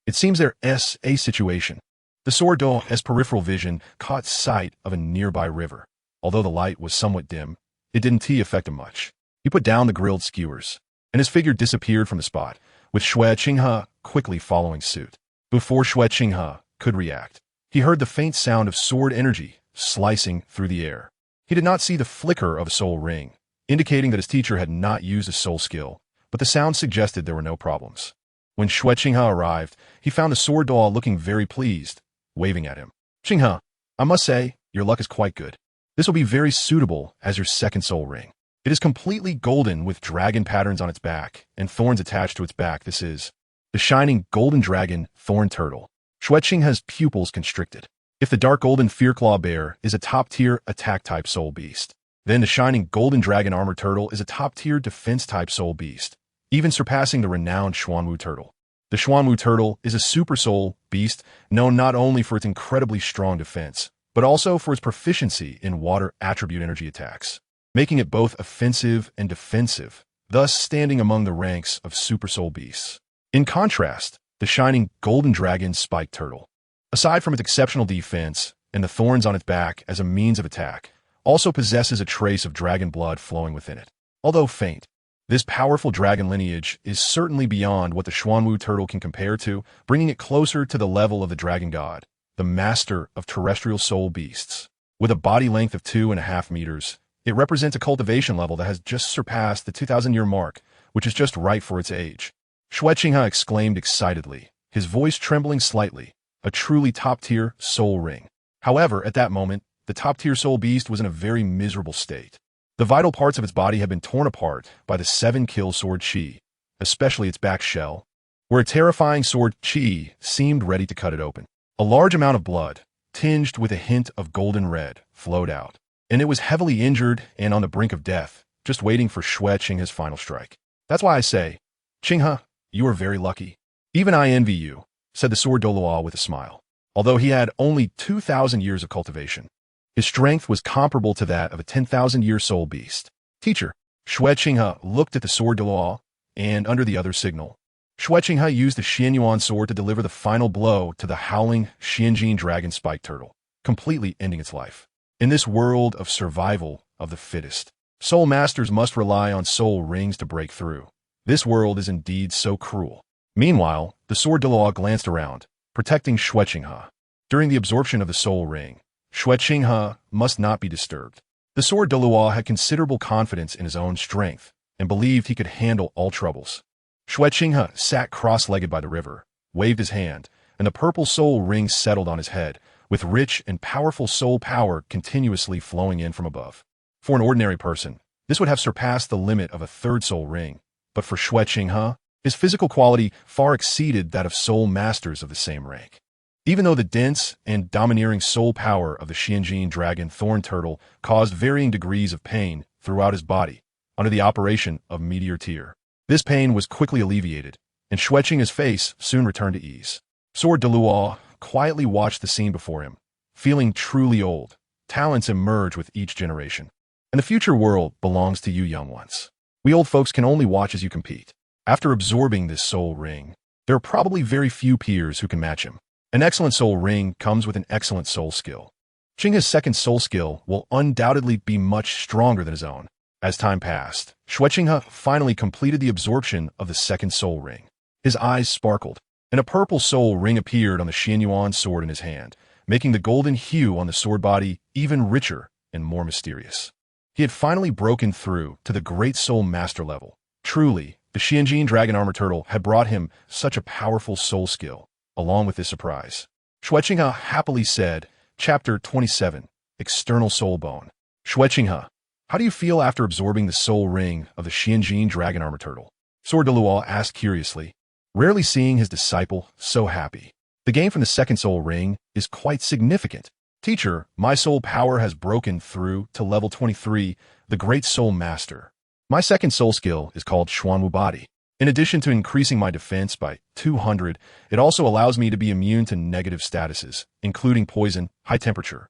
It seems there is a situation. The sword Douluo's peripheral vision caught sight of a nearby river. Although the light was somewhat dim, it didn't affect him much. He put down the grilled skewers and his figure disappeared from the spot, with Xue Qinghe quickly following suit. Before Xue Qinghe could react, he heard the faint sound of sword energy slicing through the air. He did not see the flicker of a soul ring, indicating that his teacher had not used a soul skill, but the sound suggested there were no problems. When Xue Qinghe arrived, he found the sword doll looking very pleased, waving at him. "Qinghe, I must say, your luck is quite good. This will be very suitable as your second soul ring. It is completely golden with dragon patterns on its back and thorns attached to its back. This is the shining golden dragon thorn turtle." Xue Qinghe's pupils constricted. If the dark golden fearclaw bear is a top-tier attack-type soul beast, then the shining golden dragon armor turtle is a top-tier defense-type soul beast, even surpassing the renowned Xuanyuan turtle. The Xuanyuan turtle is a super soul beast known not only for its incredibly strong defense, but also for its proficiency in water attribute energy attacks, making it both offensive and defensive, thus standing among the ranks of super soul beasts. In contrast, the shining golden dragon spike turtle, aside from its exceptional defense and the thorns on its back as a means of attack, also possesses a trace of dragon blood flowing within it. Although faint, this powerful dragon lineage is certainly beyond what the Xuanyuan turtle can compare to, bringing it closer to the level of the dragon god, the master of terrestrial soul beasts. With a body length of 2.5 meters, it represents a cultivation level that has just surpassed the 2,000-year mark, which is just right for its age. Xue Qinghe exclaimed excitedly, his voice trembling slightly. A truly top-tier soul ring. However, at that moment, the top-tier soul beast was in a very miserable state. The vital parts of its body had been torn apart by the 7-kill sword Qi, especially its back shell, where a terrifying sword Qi seemed ready to cut it open. A large amount of blood, tinged with a hint of golden red, flowed out, and it was heavily injured and on the brink of death, just waiting for Xue Qinghe's final strike. "That's why I say, Qinghe, you are very lucky. Even I envy you," said the sword Douluo with a smile. Although he had only 2,000 years of cultivation, his strength was comparable to that of a 10,000-year soul beast. "Teacher," Xue Qinghe looked at the sword Douluo, and under the other signal, Xue Qinghe used the Xuanyuan Sword to deliver the final blow to the howling Xianjin dragon spike turtle, completely ending its life. In this world of survival of the fittest, soul masters must rely on soul rings to break through. This world is indeed so cruel. Meanwhile, the sword Douluo glanced around, protecting Xue Qinghe. During the absorption of the soul ring, Xue Qinghe must not be disturbed. The sword Douluo had considerable confidence in his own strength and believed he could handle all troubles. Xue Qinghe sat cross-legged by the river, waved his hand, and the purple soul ring settled on his head, with rich and powerful soul power continuously flowing in from above. For an ordinary person, this would have surpassed the limit of a third soul ring, but for Xue Qinghe, his physical quality far exceeded that of soul masters of the same rank. Even though the dense and domineering soul power of the Xianjin dragon thorn turtle caused varying degrees of pain throughout his body under the operation of meteor tear, this pain was quickly alleviated, and Xue Qinghe's face soon returned to ease. Sword Douluo quietly watched the scene before him, feeling truly old. Talents emerge with each generation, and the future world belongs to you young ones. We old folks can only watch as you compete. After absorbing this soul ring, there are probably very few peers who can match him. An excellent soul ring comes with an excellent soul skill. Qinghe's second soul skill will undoubtedly be much stronger than his own. As time passed, Xue Qinghe finally completed the absorption of the second soul ring. His eyes sparkled, and a purple soul ring appeared on the Xuanyuan sword in his hand, making the golden hue on the sword body even richer and more mysterious. He had finally broken through to the great soul master level. Truly, the Xianjin dragon armor turtle had brought him such a powerful soul skill, along with this surprise. Xue Qinghe happily said, Chapter 27, External Soul Bone. Xue Qinghe, how do you feel after absorbing the soul ring of the Xianjin dragon armor turtle? Sword Douluo asked curiously, rarely seeing his disciple so happy. The gain from the second soul ring is quite significant. Teacher, my soul power has broken through to level 23, the great soul master. My second soul skill is called Xuanyuan Body. In addition to increasing my defense by 200, it also allows me to be immune to negative statuses, including poison, high temperature,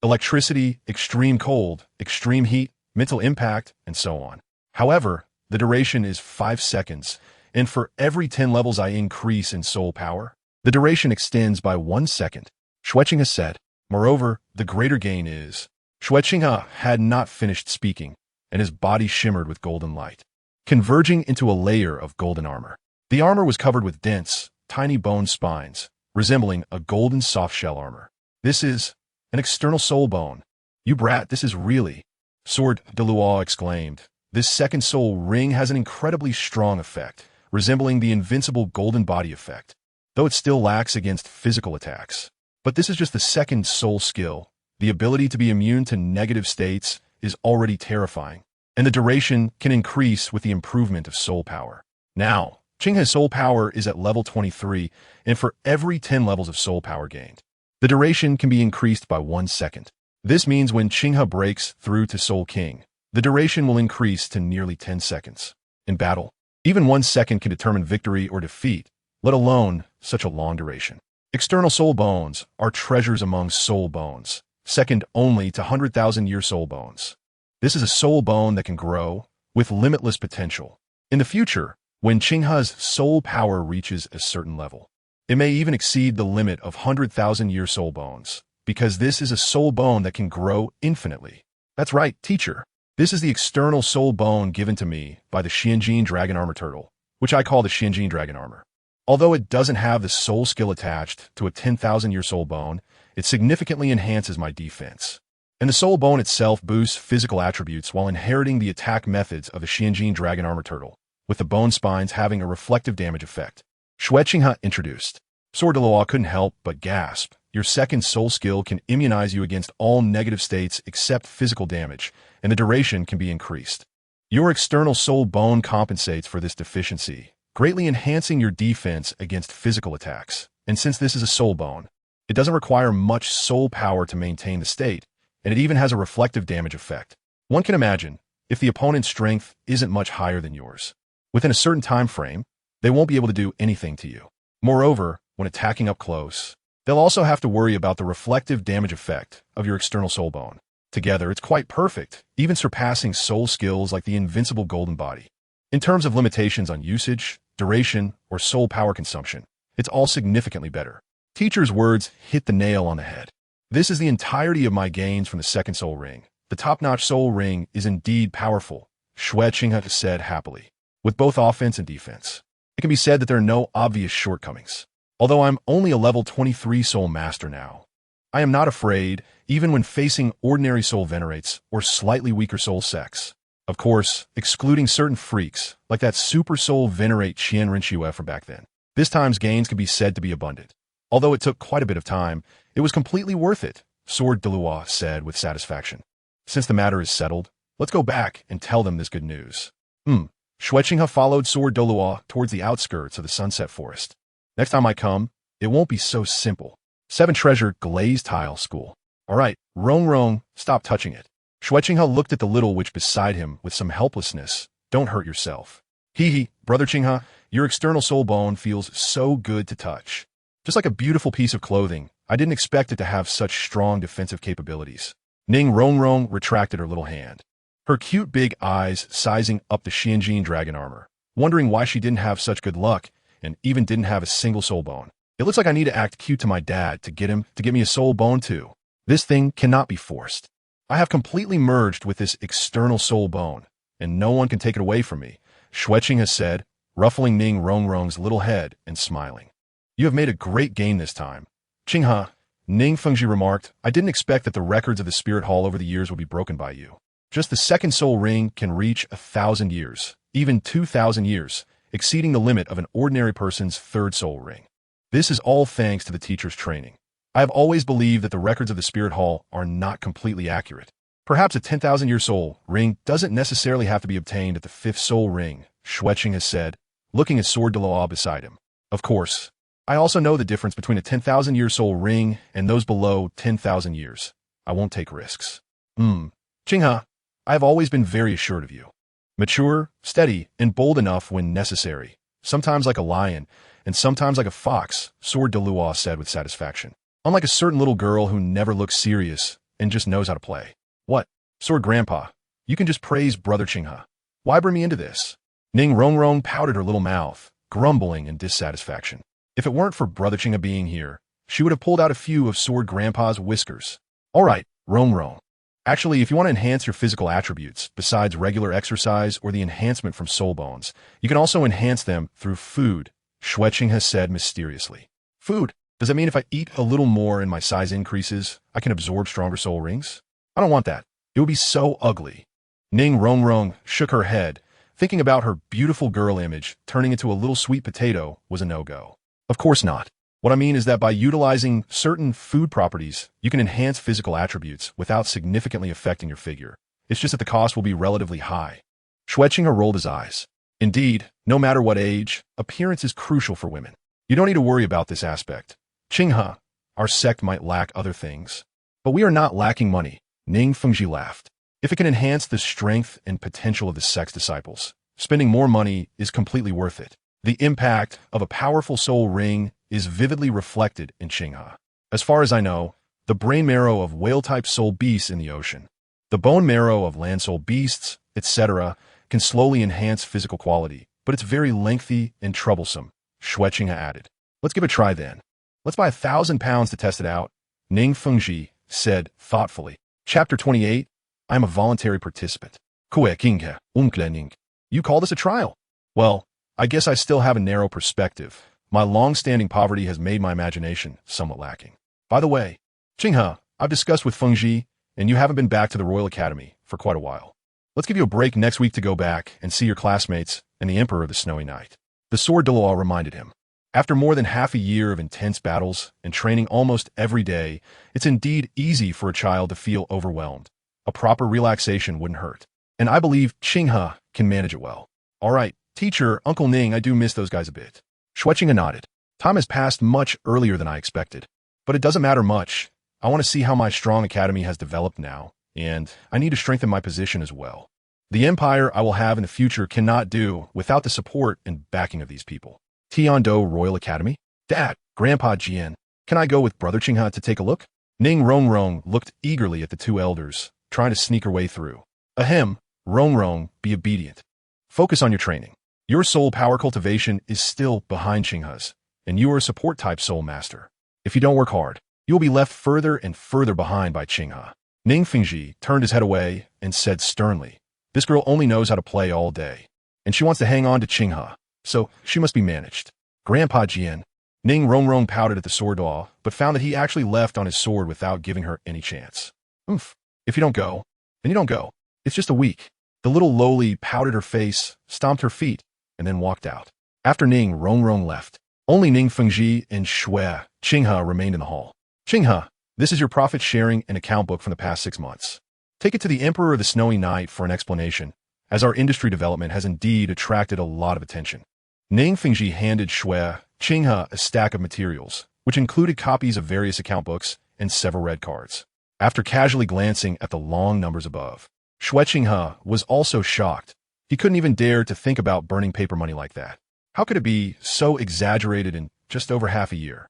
electricity, extreme cold, extreme heat, mental impact, and so on. However, the duration is 5 seconds, and for every 10 levels I increase in soul power, the duration extends by 1 second. Xue Qinghe said. Moreover, the greater gain is, Xue Qinghe had not finished speaking, and his body shimmered with golden light. converging into a layer of golden armor. The armor was covered with dense, tiny bone spines, resembling a golden soft-shell armor. This is an external soul bone. You brat, this is really... Sword, Douluo exclaimed. This second soul ring has an incredibly strong effect, resembling the invincible golden body effect, though it still lacks against physical attacks. But this is just the second soul skill. The ability to be immune to negative states is already terrifying, and the duration can increase with the improvement of soul power. Now, Qinghe's soul power is at level 23, and for every 10 levels of soul power gained, the duration can be increased by 1 second. This means when Qinghe breaks through to Soul King, the duration will increase to nearly 10 seconds. In battle, even 1 second can determine victory or defeat, let alone such a long duration. External soul bones are treasures among soul bones, second only to 100,000-year soul bones. This is a soul bone that can grow with limitless potential. In the future, when Qinghe's soul power reaches a certain level, it may even exceed the limit of 100,000-year soul bones, because this is a soul bone that can grow infinitely. That's right, teacher. This is the external soul bone given to me by the Qianjin Dragon Armor Turtle, which I call the Qianjin Dragon Armor. Although it doesn't have the soul skill attached to a 10,000-year soul bone, it significantly enhances my defense. And the soul bone itself boosts physical attributes while inheriting the attack methods of the Qianjin Dragon Armor Turtle, with the bone spines having a reflective damage effect. Xue Qinghe introduced. Sword Douluo couldn't help but gasp. Your second soul skill can immunize you against all negative states except physical damage, and the duration can be increased. Your external soul bone compensates for this deficiency, greatly enhancing your defense against physical attacks. And since this is a soul bone, it doesn't require much soul power to maintain the state, and it even has a reflective damage effect. One can imagine, if the opponent's strength isn't much higher than yours, within a certain time frame, they won't be able to do anything to you. Moreover, when attacking up close, they'll also have to worry about the reflective damage effect of your external soul bone. Together, it's quite perfect, even surpassing soul skills like the invincible golden body. In terms of limitations on usage, duration, or soul power consumption, it's all significantly better. Teacher's words hit the nail on the head. This is the entirety of my gains from the second soul ring. The top-notch soul ring is indeed powerful, Xue Qinghe said happily. With both offense and defense, it can be said that there are no obvious shortcomings. Although I'm only a level 23 soul master now, I am not afraid, even when facing ordinary soul venerates or slightly weaker soul sects. Of course, excluding certain freaks, like that super soul venerate Qian Renxue from back then. This time's gains can be said to be abundant. Although it took quite a bit of time, it was completely worth it, Sword Douluo said with satisfaction. Since the matter is settled, let's go back and tell them this good news. Xue Qinghe followed Sword Douluo towards the outskirts of the Sunset Forest. Next time I come, it won't be so simple. 7 Treasure Glazed Tile School. All right, Rong, stop touching it. Xue Qinghe looked at the little witch beside him with some helplessness. Don't hurt yourself. Hee, Brother Qinghe, your external soul bone feels so good to touch. Just like a beautiful piece of clothing, I didn't expect it to have such strong defensive capabilities. Ning Rong retracted her little hand, her cute big eyes sizing up the Qianjin Dragon Armor, wondering why she didn't have such good luck and even didn't have a single soul bone. It looks like I need to act cute to my dad to get him to give me a soul bone too. This thing cannot be forced. I have completely merged with this external soul bone, and no one can take it away from me, Xue Qinghe said, ruffling Ning Rong's little head and smiling. You have made a great gain this time. Qinghe, Ning Fengji remarked, I didn't expect that the records of the Spirit Hall over the years would be broken by you. Just the second soul ring can reach 1,000 years, even 2,000 years, exceeding the limit of an ordinary person's third soul ring. This is all thanks to the teacher's training. I have always believed that the records of the Spirit Hall are not completely accurate. Perhaps a 10,000-year soul ring doesn't necessarily have to be obtained at the 5th soul ring, Xue Qinghe said, looking at Sword Douluo beside him. Of course, I also know the difference between a 10,000-year soul ring and those below 10,000 years. I won't take risks. Qinghe, I have always been very assured of you. Mature, steady, and bold enough when necessary. Sometimes like a lion, and sometimes like a fox, Sword Douluo said with satisfaction. Unlike a certain little girl who never looks serious and just knows how to play. What? Sword Grandpa, you can just praise Brother Qinghe. Why bring me into this? Ning Rong pouted her little mouth, grumbling in dissatisfaction. If it weren't for Brother Qinghe being here, she would have pulled out a few of Sword Grandpa's whiskers. All right, Rong. Actually, if you want to enhance your physical attributes, besides regular exercise or the enhancement from soul bones, you can also enhance them through food, Xue Qinghe said mysteriously. Food? Does that mean if I eat a little more and my size increases, I can absorb stronger soul rings? I don't want that. It would be so ugly. Ning Rongrong shook her head, thinking about her beautiful girl image turning into a little sweet potato was a no-go. Of course not. What I mean is that by utilizing certain food properties, you can enhance physical attributes without significantly affecting your figure. It's just that the cost will be relatively high. Xue Qinghe rolled his eyes. Indeed, no matter what age, appearance is crucial for women. You don't need to worry about this aspect. Qinghe, our sect might lack other things, but we are not lacking money. Ning Fengji laughed. If it can enhance the strength and potential of the sect's disciples, spending more money is completely worth it. The impact of a powerful soul ring is vividly reflected in Qinghe. As far as I know, the brain marrow of whale-type soul beasts in the ocean, the bone marrow of land soul beasts, etc., can slowly enhance physical quality, but it's very lengthy and troublesome, Xue Qinghe added. Let's give it a try then. Let's buy 1,000 pounds to test it out, Ning Fengji said thoughtfully. Chapter 28, I am a voluntary participant. Xue Qinghe, you call this a trial? Well, I guess I still have a narrow perspective. My long-standing poverty has made my imagination somewhat lacking. By the way, Qinghe, I've discussed with Fengji, and you haven't been back to the Royal Academy for quite a while. Let's give you a break next week to go back and see your classmates and the Emperor of the Snowy Night. The sword Douluo reminded him. After more than half a year of intense battles and training almost every day, it's indeed easy for a child to feel overwhelmed. A proper relaxation wouldn't hurt. And I believe Qinghe can manage it well. All right, teacher, Uncle Ning, I do miss those guys a bit. Xue Qinghe nodded. Time has passed much earlier than I expected. But it doesn't matter much. I want to see how my strong academy has developed now, and I need to strengthen my position as well. The empire I will have in the future cannot do without the support and backing of these people. Tiando Royal Academy? Dad, Grandpa Jian, can I go with Brother Qinghe to take a look? Ning Rongrong looked eagerly at the two elders, trying to sneak her way through. Ahem, Rongrong, be obedient. Focus on your training. Your soul power cultivation is still behind Qinghe's, and you are a support-type soul master. If you don't work hard, you will be left further and further behind by Qinghe. Ning Fengji turned his head away and said sternly, this girl only knows how to play all day, and she wants to hang on to Qinghe, so she must be managed. Grandpa Jian, Ning Rongrong pouted at the sword law, but found that he actually left on his sword without giving her any chance. Oof. If you don't go, then you don't go. It's just a week. The little lowly pouted her face, stomped her feet, and then walked out. After Ning Rongrong left, only Ning Fengji and Xue Qinghe remained in the hall. Qinghe, this is your profit sharing and account book from the past 6 months. Take it to the Emperor of the Snowy Night for an explanation, as our industry development has indeed attracted a lot of attention. Ning Fengji handed Xue Qinghe a stack of materials, which included copies of various account books and several red cards. After casually glancing at the long numbers above, Xue Qinghe was also shocked. He couldn't even dare to think about burning paper money like that. How could it be so exaggerated in just over half a year?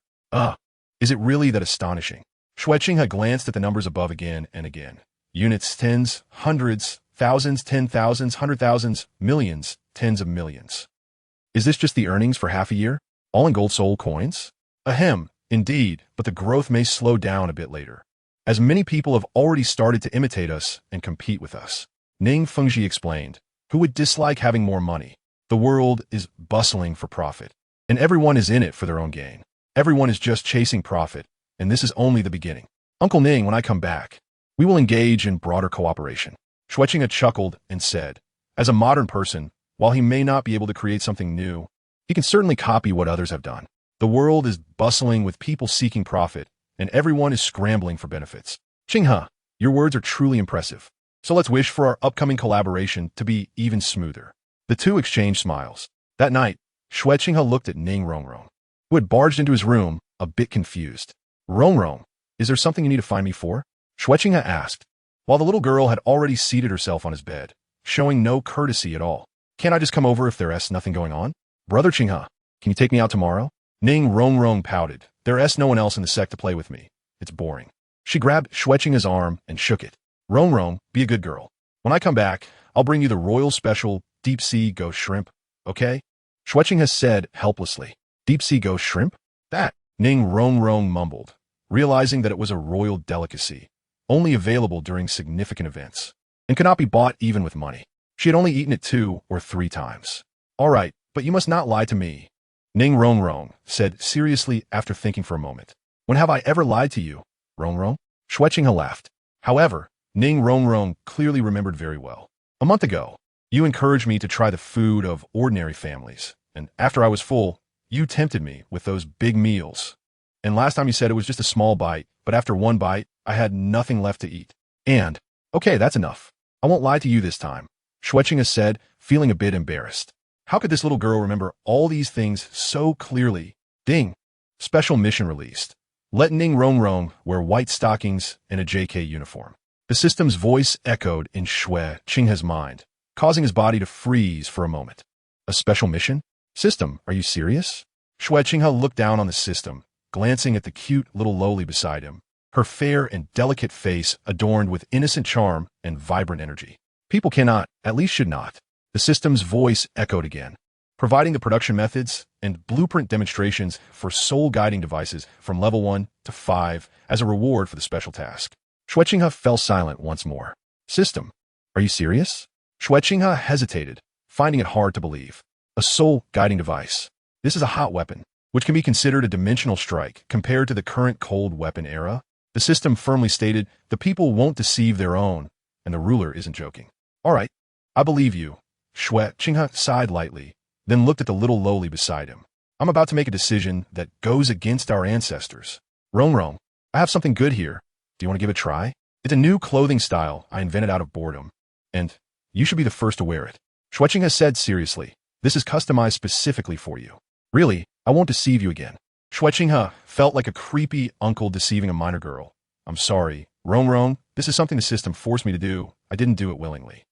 Is it really that astonishing? Xue Qinghe glanced at the numbers above again and again. Units, tens, hundreds, thousands, 10,000s, 100,000s, millions, tens of millions. Is this just the earnings for half a year? All in gold soul coins? Ahem, indeed, but the growth may slow down a bit later, as many people have already started to imitate us and compete with us. Ning Fengji explained, who would dislike having more money? The world is bustling for profit, and everyone is in it for their own gain. Everyone is just chasing profit, and this is only the beginning. Uncle Ning, when I come back, we will engage in broader cooperation. Xue Qinghe chuckled and said, as a modern person, while he may not be able to create something new, he can certainly copy what others have done. The world is bustling with people seeking profit, and everyone is scrambling for benefits. Qinghe, your words are truly impressive. So let's wish for our upcoming collaboration to be even smoother. The two exchanged smiles. That night, Xue Qinghe looked at Ning Rongrong, who had barged into his room, a bit confused. Rongrong, is there something you need to find me for? Xue Qinghe asked, while the little girl had already seated herself on his bed, showing no courtesy at all. Can't I just come over if there's nothing going on? Brother Qinghe, can you take me out tomorrow? Ning Rongrong pouted. There's no one else in the sect to play with me. It's boring. She grabbed Xue Qinghe's arm and shook it. Rongrong, be a good girl. When I come back, I'll bring you the royal special deep-sea ghost shrimp, okay? Xue Qinghe said helplessly. Deep-sea ghost shrimp? That, Ning Rongrong mumbled, realizing that it was a royal delicacy. only available during significant events, and could not be bought even with money. She had only eaten it 2 or 3 times. All right, but you must not lie to me, Ning Rongrong said seriously after thinking for a moment. When have I ever lied to you, Rongrong? Xue Qinghe laughed. However, Ning Rongrong clearly remembered very well. A month ago, you encouraged me to try the food of ordinary families, and after I was full, you tempted me with those big meals. And last time you said it was just a small bite, but after 1 bite, I had nothing left to eat. And, okay, that's enough. I won't lie to you this time, Xue Qinghe said, feeling a bit embarrassed. How could this little girl remember all these things so clearly? Ding! Special mission released. Let Ning Rongrong wear white stockings and a JK uniform. The system's voice echoed in Xue Qinghe's mind, causing his body to freeze for a moment. A special mission? System, are you serious? Xue Qinghe looked down on the system, glancing at the cute little lowly beside him, her fair and delicate face adorned with innocent charm and vibrant energy. People cannot, at least should not. The system's voice echoed again, providing the production methods and blueprint demonstrations for soul-guiding devices from level 1 to 5 as a reward for the special task. Xue Qinghe fell silent once more. System, are you serious? Xue Qinghe hesitated, finding it hard to believe. A soul-guiding device. This is a hot weapon, which can be considered a dimensional strike compared to the current cold weapon era. The system firmly stated the people won't deceive their own, and the ruler isn't joking. All right, I believe you. Xue Qinghe sighed lightly, then looked at the little lowly beside him. I'm about to make a decision that goes against our ancestors. Rongrong, I have something good here. Do you want to give it a try? It's a new clothing style I invented out of boredom, and you should be the first to wear it. Xue Qinghe said seriously, this is customized specifically for you. Really, I won't deceive you again. Xue Qinghe felt like a creepy uncle deceiving a minor girl. I'm sorry, Rongrong, this is something the system forced me to do. I didn't do it willingly.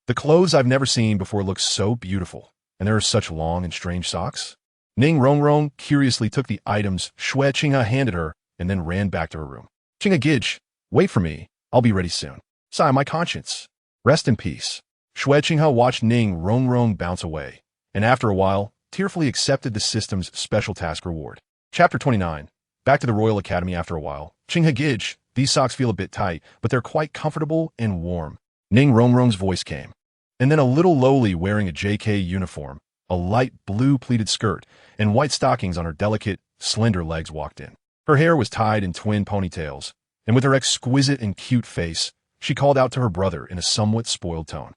The clothes I've never seen before look so beautiful, and there are such long and strange socks. Ning Rongrong curiously took the items Xue Qinghe handed her and then ran back to her room. Qinghe Gidge, wait for me. I'll be ready soon. Sigh my conscience. Rest in peace. Xue Qinghe watched Ning Rongrong bounce away, and after a while, tearfully accepted the system's special task reward. Chapter 29. Back to the Royal Academy after a while. Qinghe Gidge, these socks feel a bit tight, but they're quite comfortable and warm. Ning Rongrong's voice came. And then a little lowly wearing a JK uniform, a light blue pleated skirt, and white stockings on her delicate, slender legs walked in. Her hair was tied in twin ponytails, and with her exquisite and cute face, she called out to her brother in a somewhat spoiled tone.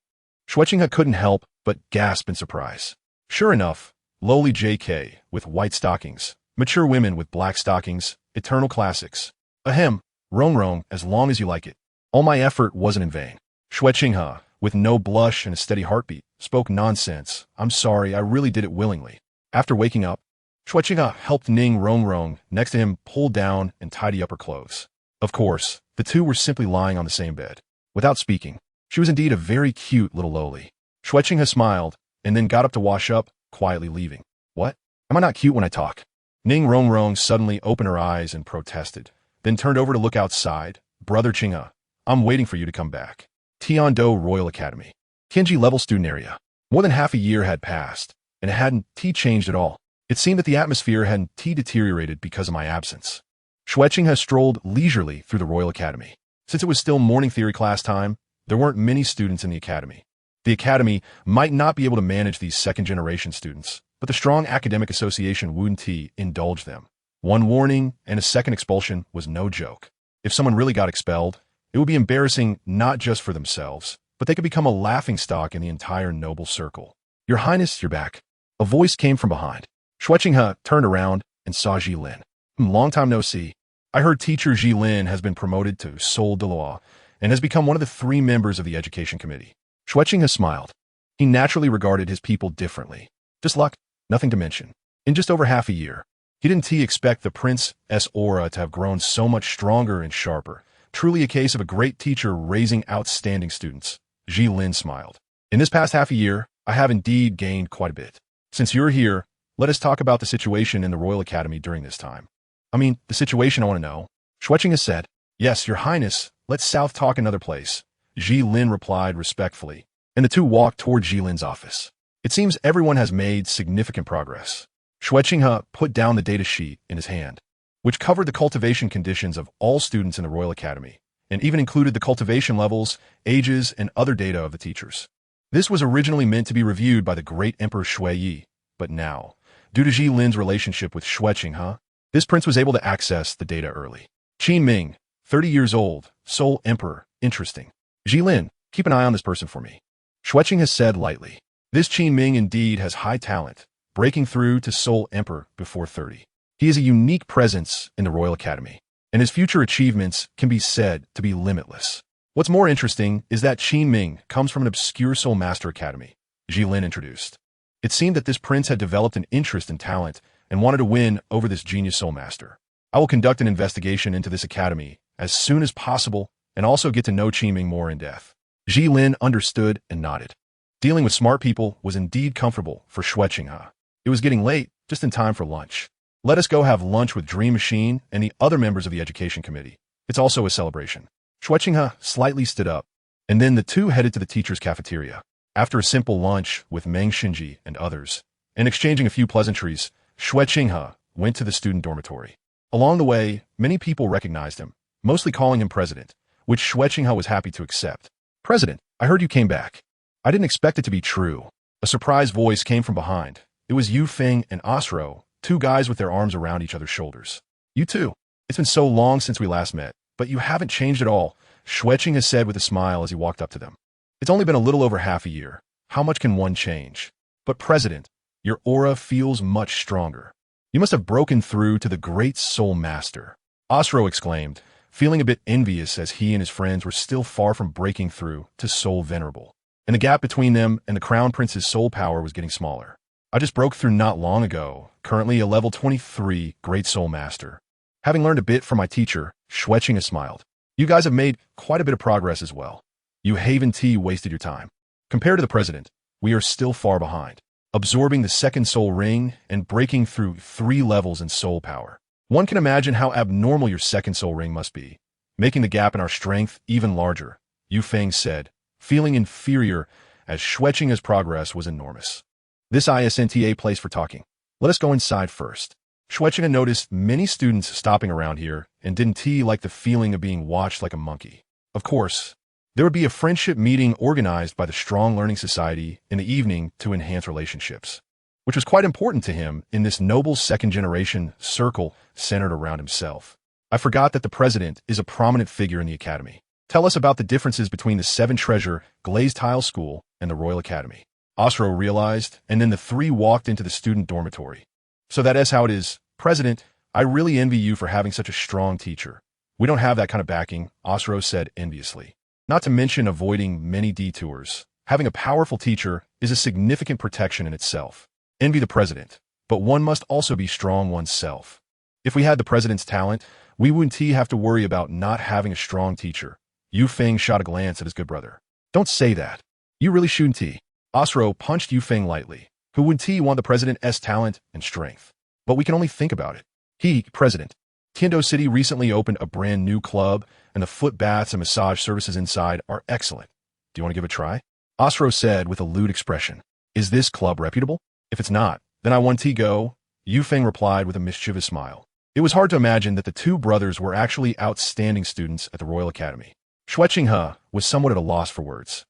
Xue Qinghe couldn't help but gasp in surprise. Sure enough, lowly JK with white stockings, mature women with black stockings, eternal classics. Ahem, Rongrong, as long as you like it. All my effort wasn't in vain. Xue Qinghe, with no blush and a steady heartbeat, spoke nonsense. I'm sorry, I really did it willingly. After waking up, Xue Qinghe helped Ning Rongrong next to him pull down and tidy up her clothes. Of course, the two were simply lying on the same bed. Without speaking, she was indeed a very cute little lowly. Xue Qinghe smiled, and then got up to wash up, quietly leaving. What? Am I not cute when I talk? Ning Rongrong suddenly opened her eyes and protested, then turned over to look outside. Brother Qinghe, I'm waiting for you to come back. Tiando Royal Academy. Qinghe level student area. More than half a year had passed, and it hadn't changed at all. It seemed that the atmosphere hadn't deteriorated because of my absence. Xue Qinghe strolled leisurely through the Royal Academy. Since it was still morning theory class time, there weren't many students in the academy. The academy might not be able to manage these second-generation students, but the strong academic association Wunti indulged them. One warning and a second expulsion was no joke. If someone really got expelled, it would be embarrassing not just for themselves, but they could become a laughingstock in the entire noble circle. Your Highness, you're back. A voice came from behind. Xue Qinghe turned around and saw Jilin. Long time no see. I heard teacher Jilin has been promoted to Soul Douluo and has become one of the 3 members of the education committee. Xue Qinghe smiled. He naturally regarded his people differently. Just luck, nothing to mention. In just over half a year, he didn't expect the prince's aura to have grown so much stronger and sharper. Truly a case of a great teacher raising outstanding students. Jilin smiled. In this past half a year, I have indeed gained quite a bit. Since you're here, let us talk about the situation in the Royal Academy during this time. I mean, the situation I want to know. Xue Qinghe said, Yes, Your Highness, let's south talk another place. Jilin replied respectfully, and the two walked toward Jilin's office. It seems everyone has made significant progress. Xue Qinghe put down the data sheet in his hand, which covered the cultivation conditions of all students in the Royal Academy, and even included the cultivation levels, ages, and other data of the teachers. This was originally meant to be reviewed by the great Emperor Xue, but now, due to Ji Lin's relationship with Xue Qinghe, this prince was able to access the data early. Qin Ming, 30 years old, sole emperor, interesting. Ji Lin, keep an eye on this person for me. Xue Qinghe said lightly. This Qin Ming indeed has high talent, breaking through to sole emperor before 30. He is a unique presence in the Royal Academy, and his future achievements can be said to be limitless. What's more interesting is that Qin Ming comes from an obscure soulmaster academy, Ji Lin introduced. It seemed that this prince had developed an interest in talent and wanted to win over this genius soulmaster. I will conduct an investigation into this academy as soon as possible and also get to know Qin Ming more in depth. Ji Lin understood and nodded. Dealing with smart people was indeed comfortable for Xue Qinghe. It was getting late, just in time for lunch. Let us go have lunch with Dream Machine and the other members of the education committee. It's also a celebration. Xue Qinghe slightly stood up, and then the two headed to the teacher's cafeteria. After a simple lunch with Meng Xinji and others, and exchanging a few pleasantries, Xue Qinghe went to the student dormitory. Along the way, many people recognized him, mostly calling him president, which Xue Qinghe was happy to accept. President, I heard you came back. I didn't expect it to be true. A surprised voice came from behind. It was Yu Feng and Osro, two guys with their arms around each other's shoulders. You too. It's been so long since we last met, but you haven't changed at all, Xue Qinghe said with a smile as he walked up to them. It's only been a little over half a year. How much can one change? But President, your aura feels much stronger. You must have broken through to the great soul master. Osro exclaimed, feeling a bit envious as he and his friends were still far from breaking through to soul venerable. And the gap between them and the crown prince's soul power was getting smaller. I just broke through not long ago, currently a level 23 great soul master. Having learned a bit from my teacher, Xue Qinghe smiled. You guys have made quite a bit of progress as well. You Haven T wasted your time. Compared to the president, we are still far behind, absorbing the second soul ring and breaking through 3 levels in soul power. One can imagine how abnormal your second soul ring must be, making the gap in our strength even larger, Yu Feng said, feeling inferior as Xue Qinghe's progress was enormous. This isn't a place for talking. Let us go inside first. Xue Qinghe noticed many students stopping around here and didn't like the feeling of being watched like a monkey. Of course, there would be a friendship meeting organized by the Strong Learning Society in the evening to enhance relationships, which was quite important to him in this noble second-generation circle centered around himself. I forgot that the president is a prominent figure in the academy. Tell us about the differences between the 7 Treasure Glazed Tile School and the Royal Academy. Osro realized, and then the 3 walked into the student dormitory. So that is how it is. President, I really envy you for having such a strong teacher. We don't have that kind of backing, Osro said enviously. Not to mention avoiding many detours. Having a powerful teacher is a significant protection in itself. Envy the president, but one must also be strong oneself. If we had the president's talent, we wouldn't have to worry about not having a strong teacher. Yu Feng shot a glance at his good brother. Don't say that. You really shouldn't. Osro punched Yu Feng lightly. Who wouldn't want the president's talent and strength? But we can only think about it. President. Tiando City recently opened a brand new club, and the foot baths and massage services inside are excellent. Do you want to give it a try? Osro said with a lewd expression. Is this club reputable? If it's not, then I want to go, Yu Feng replied with a mischievous smile. It was hard to imagine that the 2 brothers were actually outstanding students at the Royal Academy. Xue Qinghe was somewhat at a loss for words.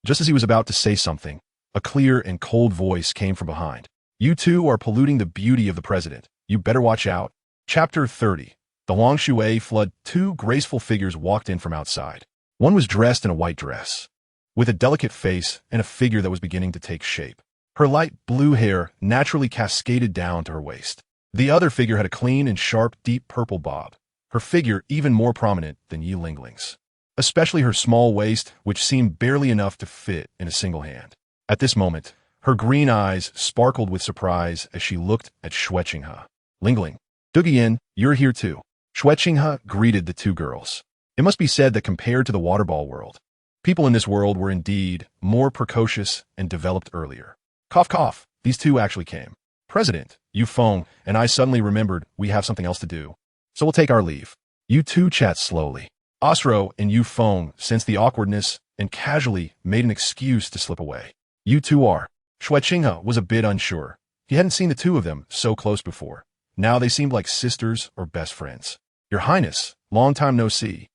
Just as he was about to say something, a clear and cold voice came from behind. You 2 are polluting the beauty of the president. You better watch out. Chapter 30. The Long Shui flood. 2 graceful figures walked in from outside. One was dressed in a white dress, with a delicate face and a figure that was beginning to take shape. Her light blue hair naturally cascaded down to her waist. The other figure had a clean and sharp deep purple bob, her figure even more prominent than Yi Lingling's, especially her small waist, which seemed barely enough to fit in a single hand. At this moment, her green eyes sparkled with surprise as she looked at Xue Qinghe. Lingling, Dugian, you're here too. Xue Qinghe greeted the 2 girls. It must be said that compared to the waterball world, people in this world were indeed more precocious and developed earlier. Cough cough, these 2 actually came. President, Yu Feng and I suddenly remembered we have something else to do, so we'll take our leave. You 2 chat slowly. Osro and Yu Feng sensed the awkwardness and casually made an excuse to slip away. You 2 are. Xue Qinghe was a bit unsure. He hadn't seen the 2 of them so close before. Now they seemed like sisters or best friends. Your Highness, long time no see.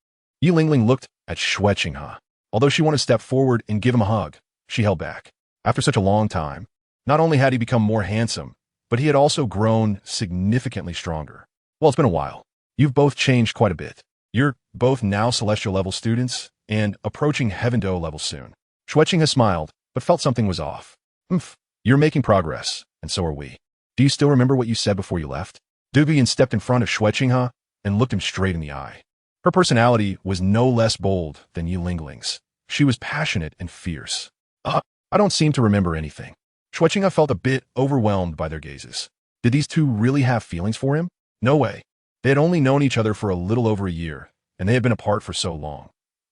Yi Lingling looked at Xue Qinghe. Although she wanted to step forward and give him a hug, she held back. After such a long time, not only had he become more handsome, but he had also grown significantly stronger. Well, it's been a while. You've both changed quite a bit. You're both now Celestial level students and approaching Heaven Do level soon. Xue Qinghe smiled, but felt something was off. You're making progress, and so are we. Do you still remember what you said before you left? Duguyan stepped in front of Xue Qinghe and looked him straight in the eye. Her personality was no less bold than Yi Lingling's. She was passionate and fierce. I don't seem to remember anything. Xue Qinghe felt a bit overwhelmed by their gazes. Did these two really have feelings for him? No way. They had only known each other for a little over a year, and they had been apart for so long.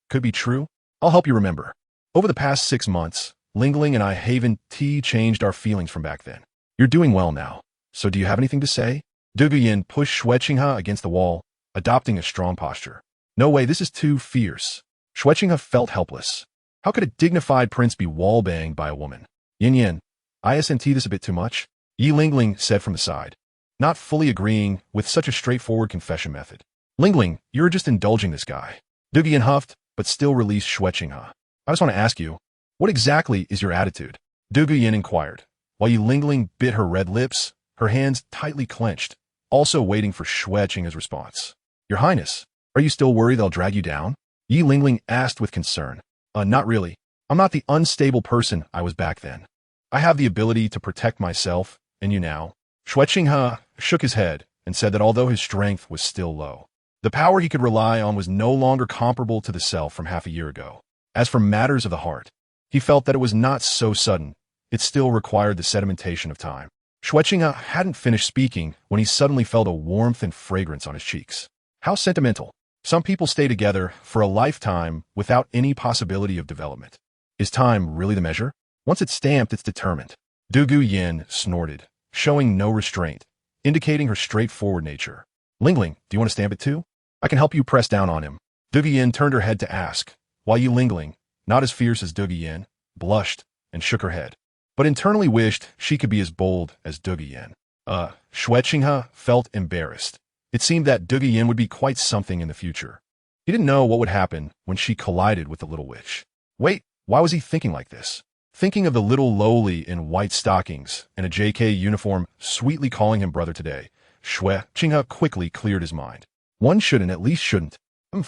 Could be true? I'll help you remember. Over the past 6 months, Lingling and I haven't changed our feelings from back then. You're doing well now. So do you have anything to say? Duguyan pushed Xue Qinghe against the wall, adopting a strong posture. No way, this is too fierce. Xue Qinghe felt helpless. How could a dignified prince be wall-banged by a woman? Yin, isn't this a bit too much? Yi Lingling said from the side, not fully agreeing with such a straightforward confession method. Lingling, you're just indulging this guy. Duguyan huffed, but still released Xue Qinghe. I just want to ask you, what exactly is your attitude? Duguyan inquired, while Yi Lingling bit her red lips, her hands tightly clenched, also waiting for Xue Qinghe's response. Your Highness, are you still worried they'll drag you down? Yi Lingling asked with concern. Not really. I'm not the unstable person I was back then. I have the ability to protect myself, and you now. Xue Qinghe shook his head and said that although his strength was still low, the power he could rely on was no longer comparable to the self from half a year ago. As for matters of the heart, he felt that it was not so sudden. It still required the sedimentation of time. Xue Qinghe hadn't finished speaking when he suddenly felt a warmth and fragrance on his cheeks. How sentimental. Some people stay together for a lifetime without any possibility of development. Is time really the measure? Once it's stamped, it's determined. Duguyan snorted, showing no restraint, indicating her straightforward nature. Lingling, do you want to stamp it too? I can help you press down on him. Duguyan turned her head to ask, while Yi Lingling, not as fierce as Duguyan, blushed and shook her head, but internally wished she could be as bold as Duguyan. Xue Qinghe felt embarrassed. It seemed that Duguyan would be quite something in the future. He didn't know what would happen when she collided with the little witch. Wait, why was he thinking like this? Thinking of the little lowly in white stockings and a JK uniform sweetly calling him brother today, Xue Qinghe quickly cleared his mind. One shouldn't, at least shouldn't. I'll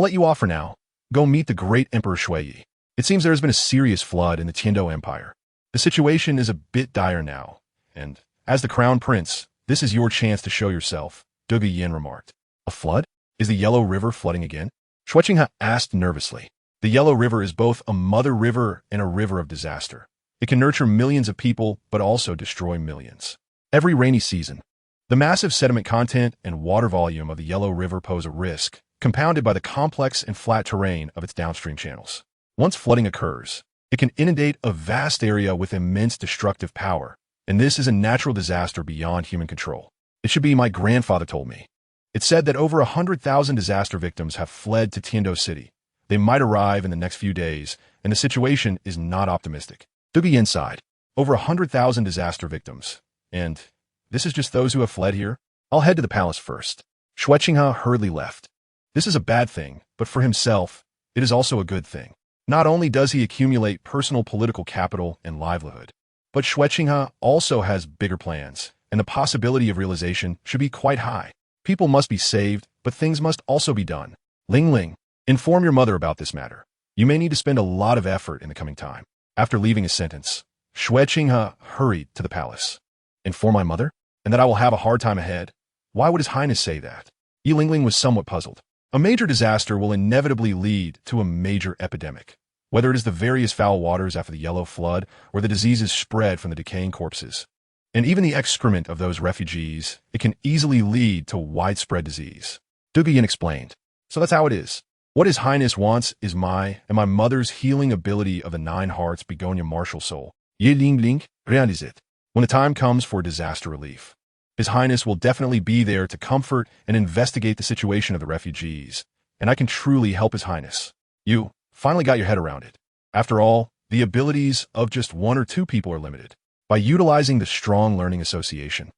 let you off for now. Go meet the great Emperor Shui. It seems there has been a serious flood in the Tiando Empire. The situation is a bit dire now, and as the crown prince, this is your chance to show yourself, Duguyan remarked. A flood? Is the Yellow River flooding again? Xue Qinghe asked nervously. The Yellow River is both a mother river and a river of disaster. It can nurture millions of people, but also destroy millions. Every rainy season, the massive sediment content and water volume of the Yellow River pose a risk, compounded by the complex and flat terrain of its downstream channels. Once flooding occurs, it can inundate a vast area with immense destructive power, and this is a natural disaster beyond human control. It should be, my grandfather told me. It's said that over 100,000 disaster victims have fled to Tiando City. They might arrive in the next few days, and the situation is not optimistic. Duguyan sighed. Over 100,000 disaster victims. And this is just those who have fled here? I'll head to the palace first. Xue Qinghe hurriedly left. This is a bad thing, but for himself, it is also a good thing. Not only does he accumulate personal political capital and livelihood, but Xue Qinghe also has bigger plans, and the possibility of realization should be quite high. People must be saved, but things must also be done. Lingling, inform your mother about this matter. You may need to spend a lot of effort in the coming time. After leaving his sentence, Xue Qinghe hurried to the palace. Inform my mother? And that I will have a hard time ahead? Why would His Highness say that? Yi Lingling was somewhat puzzled. A major disaster will inevitably lead to a major epidemic. Whether it is the various foul waters after the yellow flood or the diseases spread from the decaying corpses, and even the excrement of those refugees, it can easily lead to widespread disease. Duguyan explained. So that's how it is. What His Highness wants is my and my mother's healing ability of the 9 hearts begonia martial soul. Yi Lingling, realize it. When the time comes for disaster relief, His Highness will definitely be there to comfort and investigate the situation of the refugees, and I can truly help His Highness. You finally got your head around it. After all, the abilities of just 1 or 2 people are limited. By utilizing the Strong Learning Association,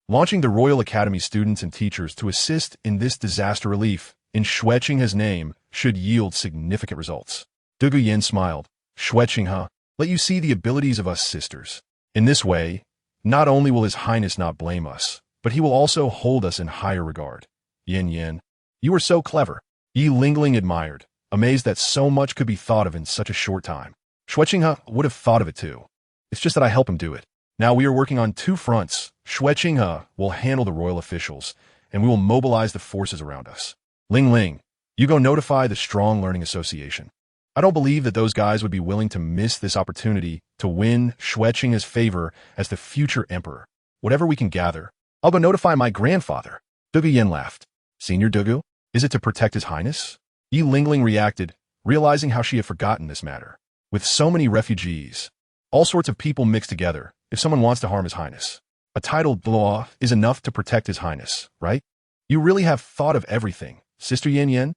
launching the Royal Academy students and teachers to assist in this disaster relief in Xue Qinghe's name should yield significant results. Dugu Yin smiled. Xue Qinghe, let you see the abilities of us sisters. In this way, not only will His Highness not blame us, but he will also hold us in higher regard. Yin Yin, you are so clever. Yi Lingling admired, amazed that so much could be thought of in such a short time. Xue Qinghe would have thought of it too. It's just that I help him do it. Now we are working on two fronts. Xue Qinghe will handle the royal officials, and we will mobilize the forces around us. Ling Ling, you go notify the Strong Learning Association. I don't believe that those guys would be willing to miss this opportunity to win Xue Qinghe's favor as the future emperor. Whatever we can gather, I'll go notify my grandfather. Dugu Yin laughed. Senior Dugu, is it to protect His Highness? Yi Lingling reacted, realizing how she had forgotten this matter. With so many refugees, all sorts of people mixed together, if someone wants to harm His Highness, a titled law is enough to protect His Highness, right? You really have thought of everything, Sister Yin Yin?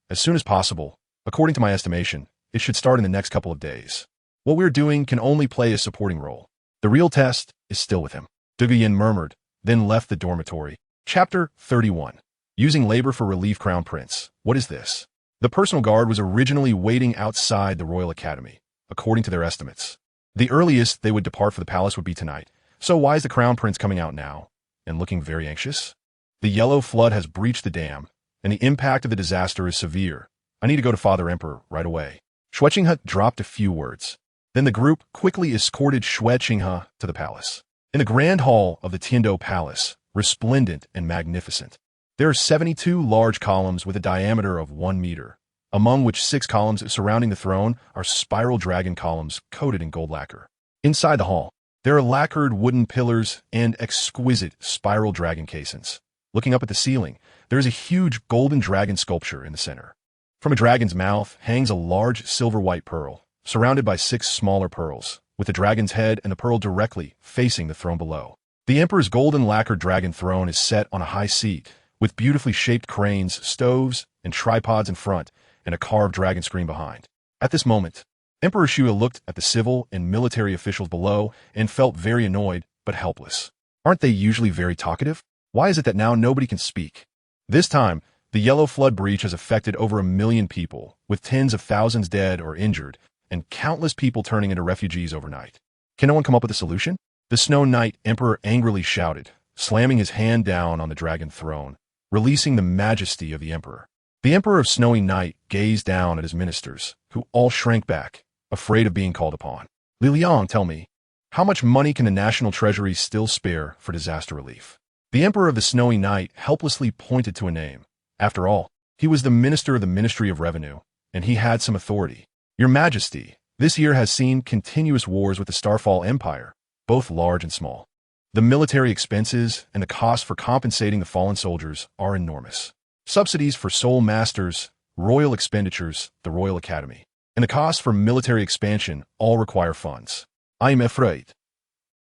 As soon as possible. According to my estimation, it should start in the next couple of days. What we're doing can only play a supporting role. The real test is still with him. Dugu Yin murmured, then left the dormitory. Chapter 31. Using labor for relief Crown Prince. What is this? The personal guard was originally waiting outside the Royal Academy, according to their estimates. The earliest they would depart for the palace would be tonight. So why is the Crown Prince coming out now and looking very anxious? The yellow flood has breached the dam, and the impact of the disaster is severe. I need to go to Father Emperor right away. Xue Qinghe dropped a few words. Then the group quickly escorted Xue Qinghe to the palace. In the grand hall of the Tiando Palace, resplendent and magnificent, there are 72 large columns with a diameter of 1 meter, among which 6 columns surrounding the throne are spiral dragon columns coated in gold lacquer. Inside the hall, there are lacquered wooden pillars and exquisite spiral dragon caissons. Looking up at the ceiling, there is a huge golden dragon sculpture in the center. From a dragon's mouth hangs a large silver-white pearl, surrounded by 6 smaller pearls, with the dragon's head and the pearl directly facing the throne below. The emperor's golden lacquered dragon throne is set on a high seat, with beautifully shaped cranes, stoves, and tripods in front, and a carved dragon screen behind. At this moment, Emperor Xue looked at the civil and military officials below and felt very annoyed but helpless. Aren't they usually very talkative? Why is it that now nobody can speak? This time, the yellow flood breach has affected over 1 million people, with tens of thousands dead or injured, and countless people turning into refugees overnight. Can no one come up with a solution? The Snow Knight Emperor angrily shouted, slamming his hand down on the dragon throne, releasing the majesty of the emperor. The Emperor of Snowy Night gazed down at his ministers, who all shrank back, afraid of being called upon. Li Liang, tell me, how much money can the national treasury still spare for disaster relief? The Emperor of the Snowy Night helplessly pointed to a name. After all, he was the minister of the Ministry of Revenue, and he had some authority. Your Majesty, this year has seen continuous wars with the Starfall Empire, both large and small. The military expenses and the cost for compensating the fallen soldiers are enormous. Subsidies for soulmasters, royal expenditures, the Royal Academy, and the cost for military expansion all require funds. I am afraid.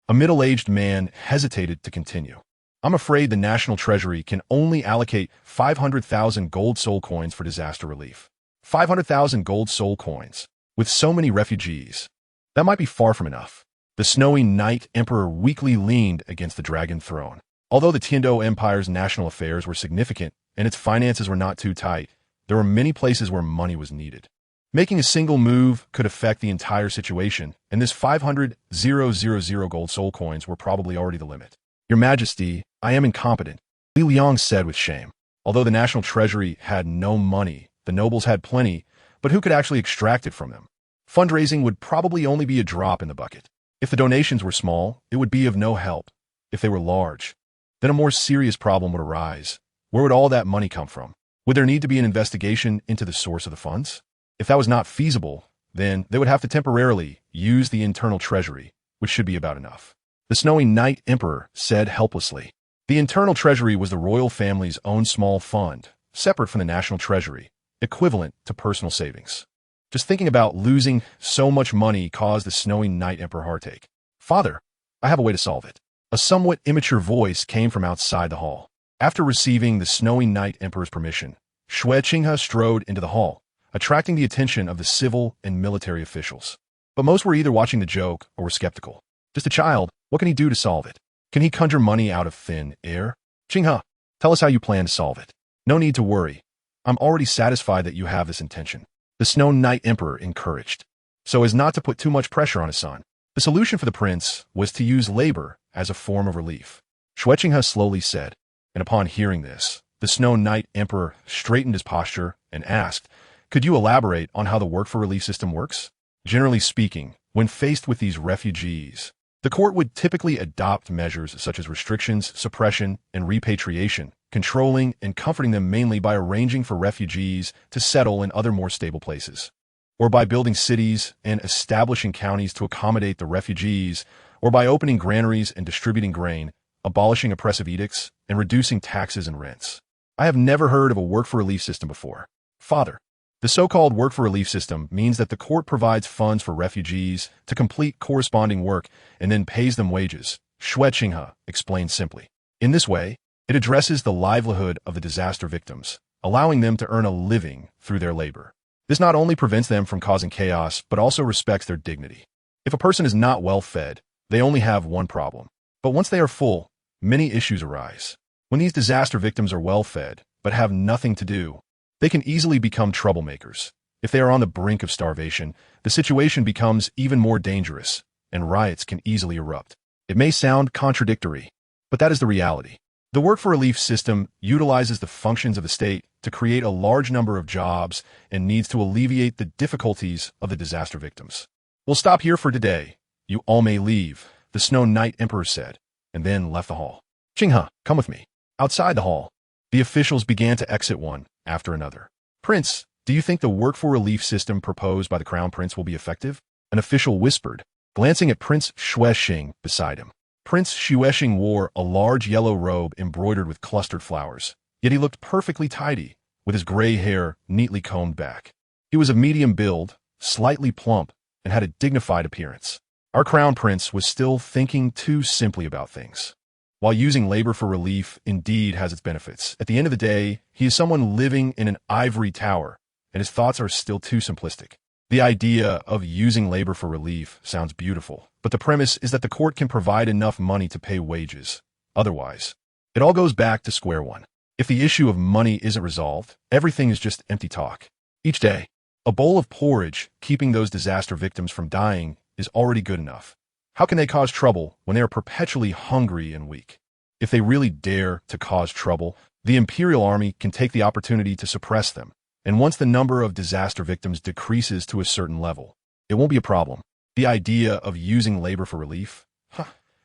A middle-aged man hesitated to continue. I'm afraid the National Treasury can only allocate 500,000 gold soul coins for disaster relief. 500,000 gold soul coins. With so many refugees, that might be far from enough. The Snowy Night Emperor weakly leaned against the dragon throne. Although the Tiando Empire's national affairs were significant and its finances were not too tight, there were many places where money was needed. Making a single move could affect the entire situation, and this 500,000 gold soul coins were probably already the limit. Your Majesty, I am incompetent, Li Liang said with shame. Although the national treasury had no money, the nobles had plenty, but who could actually extract it from them? Fundraising would probably only be a drop in the bucket. If the donations were small, it would be of no help. If they were large, then a more serious problem would arise. Where would all that money come from? Would there need to be an investigation into the source of the funds? If that was not feasible, then they would have to temporarily use the internal treasury, which should be about enough. The Snowy Night Emperor said helplessly. The internal treasury was the royal family's own small fund, separate from the national treasury, equivalent to personal savings. Just thinking about losing so much money caused the Snowy Night Emperor heartache. Father, I have a way to solve it. A somewhat immature voice came from outside the hall. After receiving the Snowy Night Emperor's permission, Xue Qinghe strode into the hall, attracting the attention of the civil and military officials. But most were either watching the joke or were skeptical. Just a child, what can he do to solve it? Can he conjure money out of thin air? Qinghe, tell us how you plan to solve it. No need to worry. I'm already satisfied that you have this intention. The Snow Knight Emperor encouraged, so as not to put too much pressure on his son. The solution for the prince was to use labor as a form of relief. Xue Qinghe slowly said, and upon hearing this, the Snow Knight Emperor straightened his posture and asked, "Could you elaborate on how the work for relief system works?" Generally speaking, when faced with these refugees, the court would typically adopt measures such as restrictions, suppression, and repatriation, controlling and comforting them mainly by arranging for refugees to settle in other more stable places, or by building cities and establishing counties to accommodate the refugees, or by opening granaries and distributing grain, abolishing oppressive edicts, and reducing taxes and rents. I have never heard of a work for relief system before. Father, the so-called work for relief system means that the court provides funds for refugees to complete corresponding work and then pays them wages, Xue Qinghe explained simply. In this way, it addresses the livelihood of the disaster victims, allowing them to earn a living through their labor. This not only prevents them from causing chaos, but also respects their dignity. If a person is not well fed, they only have one problem. But once they are full, many issues arise. When these disaster victims are well fed, but have nothing to do, they can easily become troublemakers. If they are on the brink of starvation, the situation becomes even more dangerous, and riots can easily erupt. It may sound contradictory, but that is the reality. The work for relief system utilizes the functions of the state to create a large number of jobs and needs to alleviate the difficulties of the disaster victims. We'll stop here for today. You all may leave, the Snow Knight Emperor said, and then left the hall. Qinghe, come with me. Outside the hall, the officials began to exit one after another. Prince, do you think the work for relief system proposed by the Crown Prince will be effective? An official whispered, glancing at Prince Xue Qinghe beside him. Prince Xue Qinghe wore a large yellow robe embroidered with clustered flowers, yet he looked perfectly tidy, with his gray hair neatly combed back. He was of medium build, slightly plump, and had a dignified appearance. Our Crown Prince was still thinking too simply about things. While using labor for relief indeed has its benefits, at the end of the day, he is someone living in an ivory tower, and his thoughts are still too simplistic. The idea of using labor for relief sounds beautiful, but the premise is that the court can provide enough money to pay wages. Otherwise, it all goes back to square one. If the issue of money isn't resolved, everything is just empty talk. Each day, a bowl of porridge keeping those disaster victims from dying is already good enough. How can they cause trouble when they are perpetually hungry and weak? If they really dare to cause trouble, the Imperial Army can take the opportunity to suppress them. And once the number of disaster victims decreases to a certain level, it won't be a problem. The idea of using labor for relief?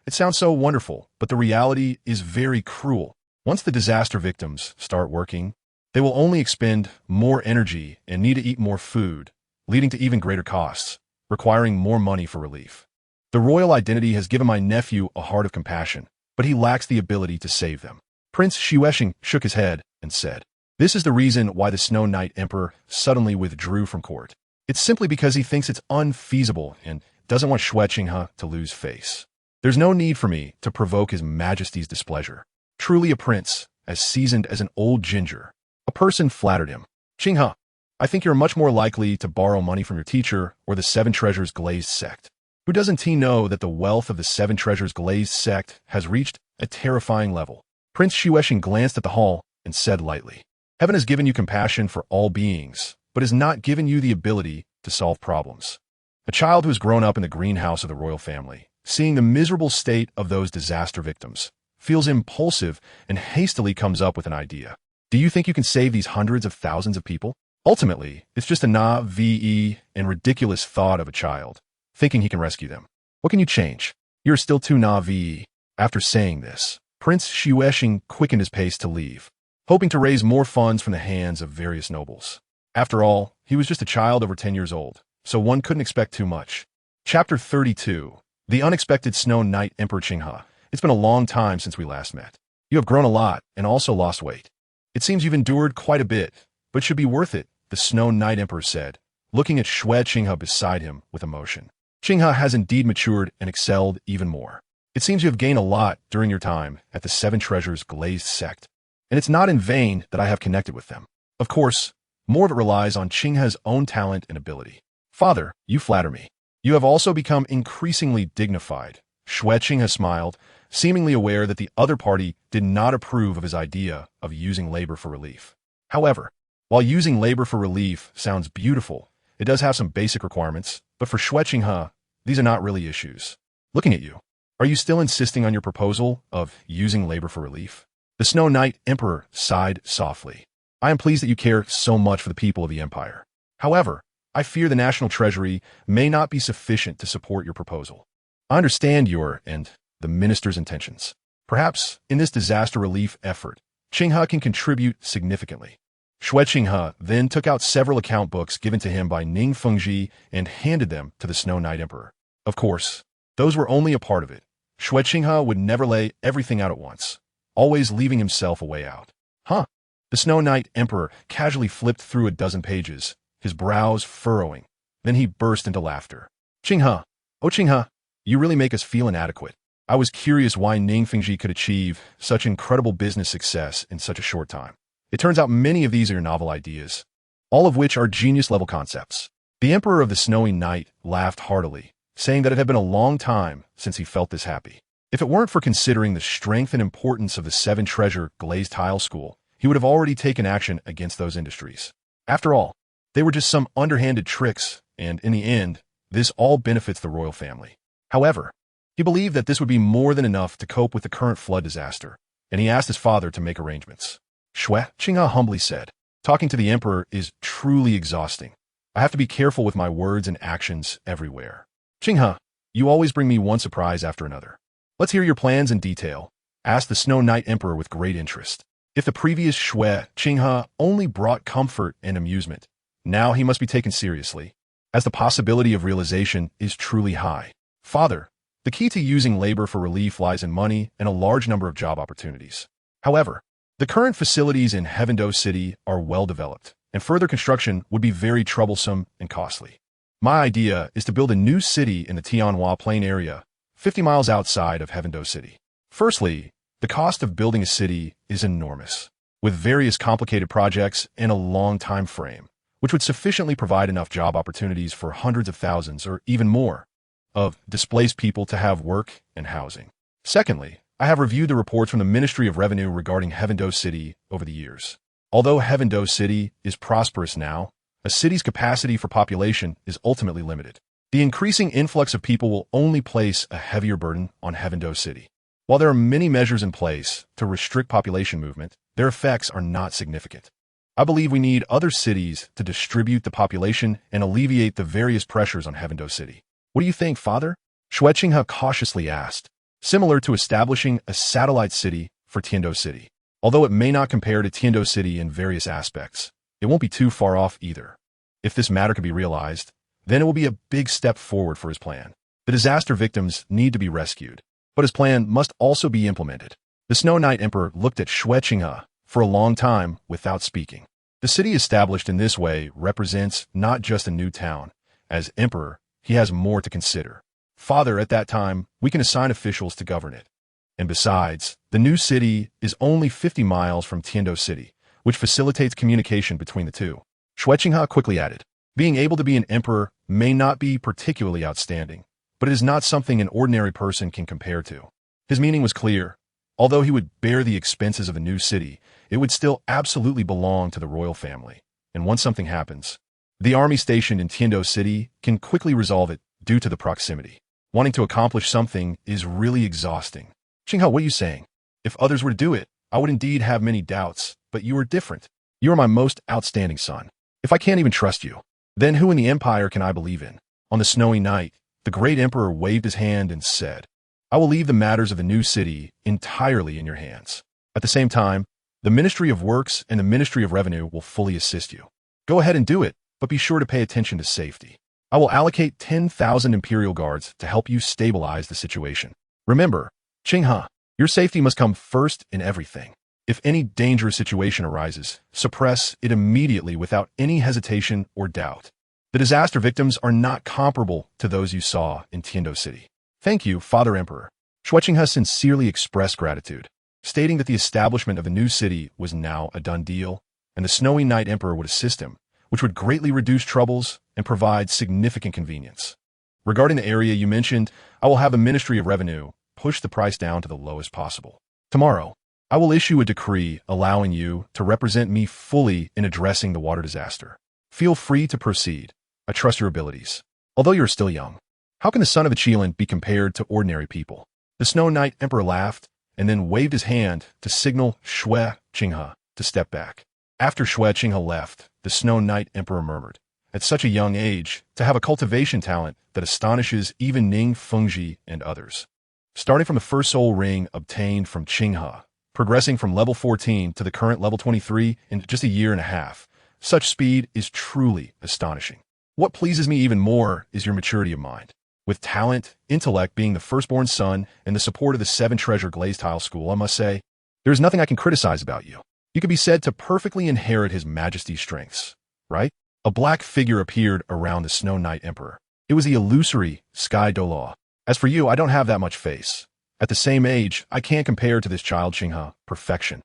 It sounds so wonderful, but the reality is very cruel. Once the disaster victims start working, they will only expend more energy and need to eat more food, leading to even greater costs, requiring more money for relief. The royal identity has given my nephew a heart of compassion, but he lacks the ability to save them. Prince Xue Qinghe shook his head and said, "This is the reason why the Snow Knight Emperor suddenly withdrew from court. It's simply because he thinks it's unfeasible and doesn't want Xue Qinghe to lose face. There's no need for me to provoke His Majesty's displeasure. Truly a prince, as seasoned as an old ginger." A person flattered him. "Qinghe, I think you're much more likely to borrow money from your teacher or the Seven Treasures Glazed sect. Who doesn't he know that the wealth of the Seven Treasures Glazed sect has reached a terrifying level?" Prince Xue Qinghe glanced at the hall and said lightly, "Heaven has given you compassion for all beings, but has not given you the ability to solve problems." A child who has grown up in the greenhouse of the royal family, seeing the miserable state of those disaster victims, feels impulsive and hastily comes up with an idea. Do you think you can save these hundreds of thousands of people? Ultimately, it's just a naive and ridiculous thought of a child, thinking he can rescue them. What can you change? You're still too naive. After saying this, Prince Xue Qinghe quickened his pace to leave, hoping to raise more funds from the hands of various nobles. After all, he was just a child over 10 years old, so one couldn't expect too much. Chapter 32. The Unexpected Snow Knight Emperor Qinghe. It's been a long time since we last met. You have grown a lot and also lost weight. It seems you've endured quite a bit, but should be worth it, the Snow Knight Emperor said, looking at Xue Qinghe beside him with emotion. Qinghe has indeed matured and excelled even more. It seems you have gained a lot during your time at the Seven Treasures Glazed sect, and it's not in vain that I have connected with them. Of course, more of it relies on Qinghe's own talent and ability. Father, you flatter me. You have also become increasingly dignified. Xue Qinghe smiled, seemingly aware that the other party did not approve of his idea of using labor for relief. However, While using labor for relief sounds beautiful, it does have some basic requirements, but for Xue Qinghe, these are not really issues. Looking at you, are you still insisting on your proposal of using labor for relief? The Snow Knight Emperor sighed softly. I am pleased that you care so much for the people of the Empire. However, I fear the National Treasury may not be sufficient to support your proposal. I understand your and the minister's intentions. Perhaps, in this disaster relief effort, Qinghe can contribute significantly. Xue Qinghe then took out several account books given to him by Ning Fengji and handed them to the Snow Knight Emperor. Of course, those were only a part of it. Xue Qinghe would never lay everything out at once, always leaving himself a way out. Huh? The Snow Knight Emperor casually flipped through a dozen pages, his brows furrowing. Then he burst into laughter. Qinghe, oh Qinghe, you really make us feel inadequate. I was curious why Ning Fengji could achieve such incredible business success in such a short time. It turns out many of these are your novel ideas, all of which are genius-level concepts. The Emperor of the Snowy Night laughed heartily, saying that it had been a long time since he felt this happy. If it weren't for considering the strength and importance of the Seven Treasure Glazed Tile School, he would have already taken action against those industries. After all, they were just some underhanded tricks, and in the end, this all benefits the royal family. However, he believed that this would be more than enough to cope with the current flood disaster, and he asked his father to make arrangements. Xue Qinghe humbly said, talking to the Emperor is truly exhausting. I have to be careful with my words and actions everywhere. Qinghe, you always bring me one surprise after another. Let's hear your plans in detail, asked the Snow Knight Emperor with great interest. If the previous Xue Qinghe only brought comfort and amusement, now he must be taken seriously, as the possibility of realization is truly high. Father, the key to using labor for relief lies in money and a large number of job opportunities. However, the current facilities in Heavendo City are well developed, and further construction would be very troublesome and costly. My idea is to build a new city in the Tianhua Plain area, 50 miles outside of Heavendo City. Firstly, the cost of building a city is enormous, with various complicated projects and a long time frame, which would sufficiently provide enough job opportunities for hundreds of thousands or even more of displaced people to have work and housing. Secondly, I have reviewed the reports from the Ministry of Revenue regarding Heavendo City over the years. Although Heavendo City is prosperous now, a city's capacity for population is ultimately limited. The increasing influx of people will only place a heavier burden on Heavendo City. While there are many measures in place to restrict population movement, their effects are not significant. I believe we need other cities to distribute the population and alleviate the various pressures on Heavendo City. What do you think, Father? Xue Qinghe cautiously asked. Similar to establishing a satellite city for Tiando City. Although it may not compare to Tiando City in various aspects, it won't be too far off either. If this matter can be realized, then it will be a big step forward for his plan. The disaster victims need to be rescued, but his plan must also be implemented. The Snow Knight Emperor looked at Xue Qinghe for a long time without speaking. The city established in this way represents not just a new town. As Emperor, he has more to consider. Father, at that time, we can assign officials to govern it. And besides, the new city is only 50 miles from Tiando City, which facilitates communication between the two. Xue Qinghe quickly added, being able to be an emperor may not be particularly outstanding, but it is not something an ordinary person can compare to. His meaning was clear. Although he would bear the expenses of a new city, it would still absolutely belong to the royal family. And once something happens, the army stationed in Tiando City can quickly resolve it due to the proximity. Wanting to accomplish something is really exhausting. Qinghe, what are you saying? If others were to do it, I would indeed have many doubts, but you are different. You are my most outstanding son. If I can't even trust you, then who in the Empire can I believe in? On the snowy night, the great emperor waved his hand and said, I will leave the matters of the new city entirely in your hands. At the same time, the Ministry of Works and the Ministry of Revenue will fully assist you. Go ahead and do it, but be sure to pay attention to safety. I will allocate 10,000 Imperial Guards to help you stabilize the situation. Remember, Qinghe, your safety must come first in everything. If any dangerous situation arises, suppress it immediately without any hesitation or doubt. The disaster victims are not comparable to those you saw in Tiando City. Thank you, Father Emperor. Xue Qinghe sincerely expressed gratitude, stating that the establishment of the new city was now a done deal, and the Snowy Night Emperor would assist him, which would greatly reduce troubles and provide significant convenience. Regarding the area you mentioned, I will have the Ministry of Revenue push the price down to the lowest possible. Tomorrow, I will issue a decree allowing you to represent me fully in addressing the water disaster. Feel free to proceed. I trust your abilities. Although you are still young, how can the son of a Qian be compared to ordinary people? The Snow Knight Emperor laughed and then waved his hand to signal Xue Qinghe to step back. After Xue Qinghe left, the Snow Knight Emperor murmured, "At such a young age, to have a cultivation talent that astonishes even Ning Fengji and others." Starting from the first soul ring obtained from Qinghe, progressing from level 14 to the current level 23 in just a year and a half, such speed is truly astonishing. What pleases me even more is your maturity of mind. With talent, intellect being the firstborn son, and the support of the 7 Treasure Glazed Tile School, I must say, there is nothing I can criticize about you. You can be said to perfectly inherit His Majesty's strengths, right? A black figure appeared around the Snow Knight Emperor. It was the illusory Sky Douluo. As for you, I don't have that much face. At the same age, I can't compare to this child Qinghe, perfection.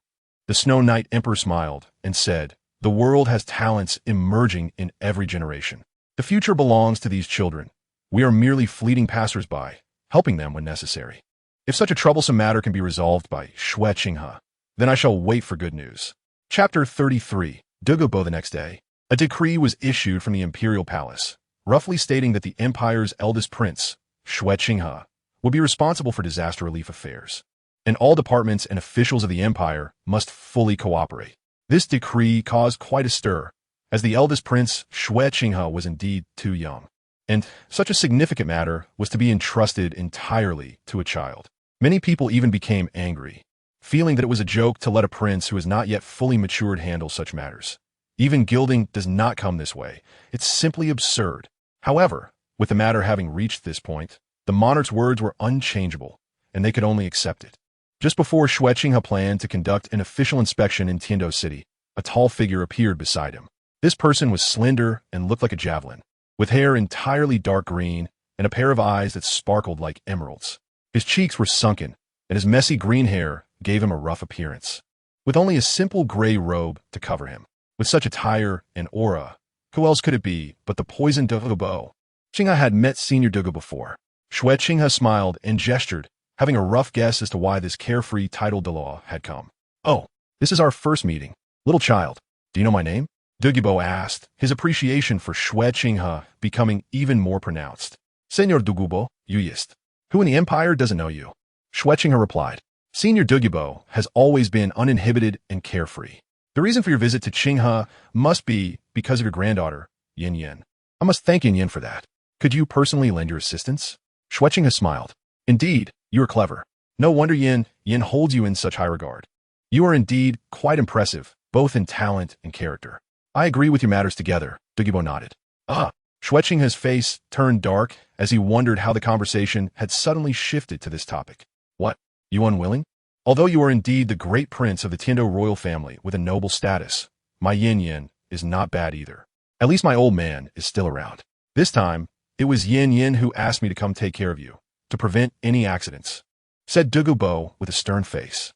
The Snow Knight Emperor smiled and said, "The world has talents emerging in every generation. The future belongs to these children. We are merely fleeting passers-by, helping them when necessary. If such a troublesome matter can be resolved by Xue Qinghe, then I shall wait for good news." Chapter 33. Douluo. The next day, a decree was issued from the Imperial Palace, roughly stating that the Empire's eldest prince, Xue Qinghe, would be responsible for disaster relief affairs, and all departments and officials of the Empire must fully cooperate. This decree caused quite a stir, as the eldest prince, Xue Qinghe, was indeed too young, and such a significant matter was to be entrusted entirely to a child. Many people even became angry, feeling that it was a joke to let a prince who is not yet fully matured handle such matters. Even gilding does not come this way. It's simply absurd. However, with the matter having reached this point, the monarch's words were unchangeable, and they could only accept it. Just before Xue Qinghe planned to conduct an official inspection in Tiando City, a tall figure appeared beside him. This person was slender and looked like a javelin, with hair entirely dark green and a pair of eyes that sparkled like emeralds. His cheeks were sunken, and his messy green hair gave him a rough appearance. With only a simple gray robe to cover him, with such attire and aura, who else could it be but the poisoned Douluo? Qinghe had met Senior Douluo before. Xue Qinghe smiled and gestured, having a rough guess as to why this carefree titled Douluo had come. "Oh, this is our first meeting. Little child, do you know my name?" Douluo asked, his appreciation for Xue Qinghe becoming even more pronounced. "Senor Douluo, Uyist. Who in the Empire doesn't know you?" Xue Qinghe replied. Senior Douluo has always been uninhibited and carefree. "The reason for your visit to Qinghe must be because of your granddaughter, Yin Yin. I must thank Yin Yin for that. Could you personally lend your assistance?" Xue Qinghe smiled. "Indeed, you are clever. No wonder Yin holds you in such high regard. You are indeed quite impressive, both in talent and character." "I agree with your matters together," Douluo nodded. "Ah." Xue Qinghe's face turned dark as he wondered how the conversation had suddenly shifted to this topic. "What? You unwilling? Although you are indeed the great prince of the Tiando royal family with a noble status, my Yin is not bad either. At least my old man is still around. This time, it was Yin who asked me to come take care of you, to prevent any accidents," said Douluo with a stern face.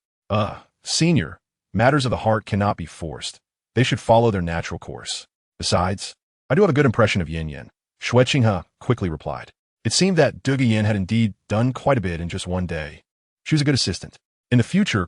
Senior, matters of the heart cannot be forced. They should follow their natural course. Besides, I do have a good impression of Yin Xue Qinghe quickly replied. It seemed that Douluo had indeed done quite a bit in just one day. She was a good assistant. In the future,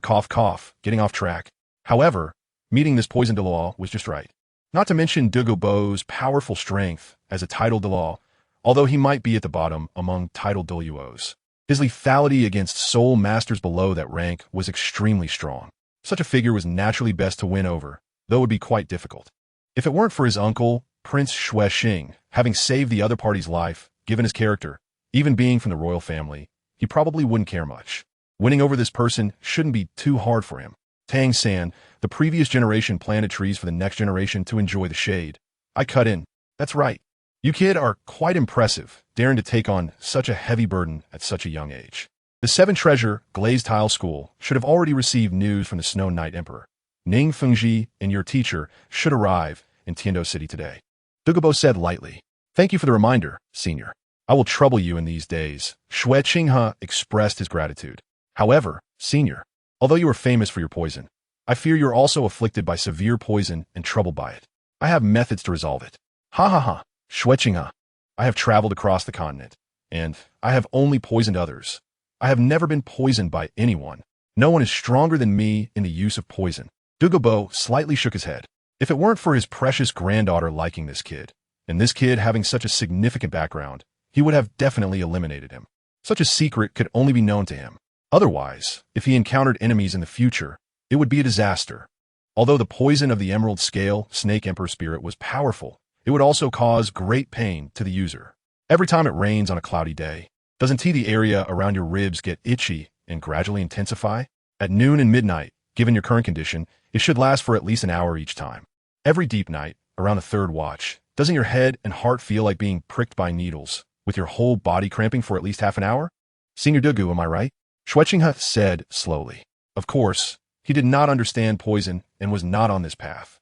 getting off track. However, meeting this poisoned Douluo was just right. Not to mention Douluo's powerful strength as a titled Douluo, although he might be at the bottom among titled Douluos. His lethality against soul masters below that rank was extremely strong. Such a figure was naturally best to win over, though it would be quite difficult. If it weren't for his uncle, Prince Xue Qinghe, having saved the other party's life, given his character, even being from the royal family, he probably wouldn't care much. Winning over this person shouldn't be too hard for him. Tang San, the previous generation planted trees for the next generation to enjoy the shade. I cut in. That's right. You kid are quite impressive, daring to take on such a heavy burden at such a young age. The 7 Treasure Glazed Tile School should have already received news from the Snow Knight Emperor. Ning Fengji and your teacher should arrive in Tiando City today. Douluo said lightly. "Thank you for the reminder, Senior. I will trouble you in these days." Xue Qinghe expressed his gratitude. "However, Senior, although you are famous for your poison, I fear you are also afflicted by severe poison and troubled by it. I have methods to resolve it." "Ha ha ha, Xue Qinghe. I have traveled across the continent, and I have only poisoned others. I have never been poisoned by anyone. No one is stronger than me in the use of poison. Douluo slightly shook his head. If it weren't for his precious granddaughter liking this kid, and this kid having such a significant background, he would have definitely eliminated him. Such a secret could only be known to him. Otherwise, if he encountered enemies in the future, it would be a disaster. Although the poison of the Emerald Scale Snake Emperor spirit was powerful, it would also cause great pain to the user. Every time it rains on a cloudy day, doesn't the area around your ribs get itchy and gradually intensify? At noon and midnight, given your current condition, it should last for at least an hour each time. Every deep night, around the third watch, doesn't your head and heart feel like being pricked by needles, with your whole body cramping for at least half an hour? Senior Douluo, am I right? Xue Qinghe said slowly. Of course, he did not understand poison and was not on this path.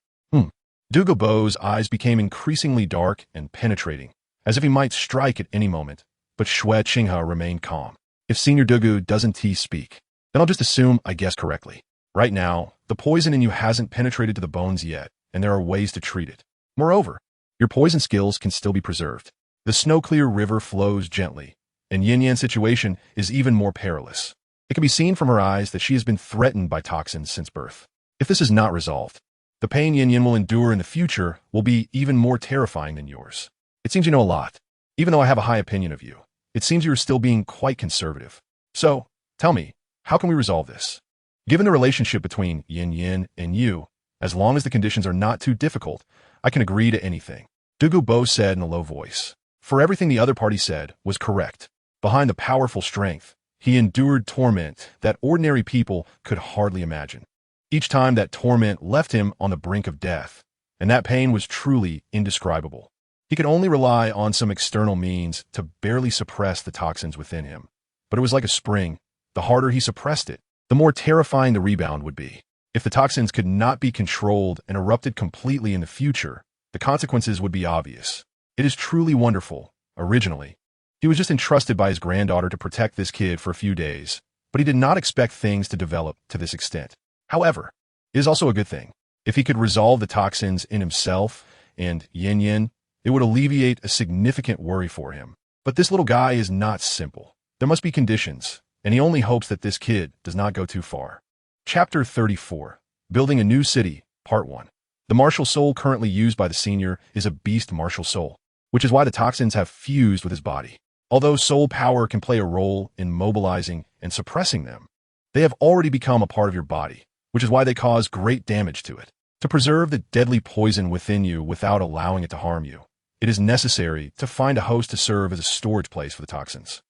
Douluo's eyes became increasingly dark and penetrating, as if he might strike at any moment, but Xue Qinghe remained calm. If Senior Douluo doesn't speak, then I'll just assume I guessed correctly. Right now, the poison in you hasn't penetrated to the bones yet, and there are ways to treat it. Moreover, your poison skills can still be preserved. The snow-clear river flows gently, and Yanyan's situation is even more perilous. It can be seen from her eyes that she has been threatened by toxins since birth. If this is not resolved, the pain Yanyan will endure in the future will be even more terrifying than yours. It seems you know a lot. Even though I have a high opinion of you, it seems you are still being quite conservative. So, tell me, how can we resolve this? Given the relationship between Yanyan and you, as long as the conditions are not too difficult, I can agree to anything. Douluo said in a low voice. For everything the other party said was correct. Behind the powerful strength, he endured torment that ordinary people could hardly imagine. Each time that torment left him on the brink of death, and that pain was truly indescribable. He could only rely on some external means to barely suppress the toxins within him. But it was like a spring. The harder he suppressed it, the more terrifying the rebound would be. If the toxins could not be controlled and erupted completely in the future, the consequences would be obvious. It is truly wonderful. Originally, he was just entrusted by his granddaughter to protect this kid for a few days, but he did not expect things to develop to this extent. However, it is also a good thing. If he could resolve the toxins in himself and Yanyan, it would alleviate a significant worry for him. But this little guy is not simple. There must be conditions, and he only hopes that this kid does not go too far. Chapter 34. Building a New City, Part 1. The martial soul currently used by the senior is a beast martial soul, which is why the toxins have fused with his body. Although soul power can play a role in mobilizing and suppressing them, they have already become a part of your body, which is why they cause great damage to it. To preserve the deadly poison within you without allowing it to harm you, it is necessary to find a host to serve as a storage place for the toxins.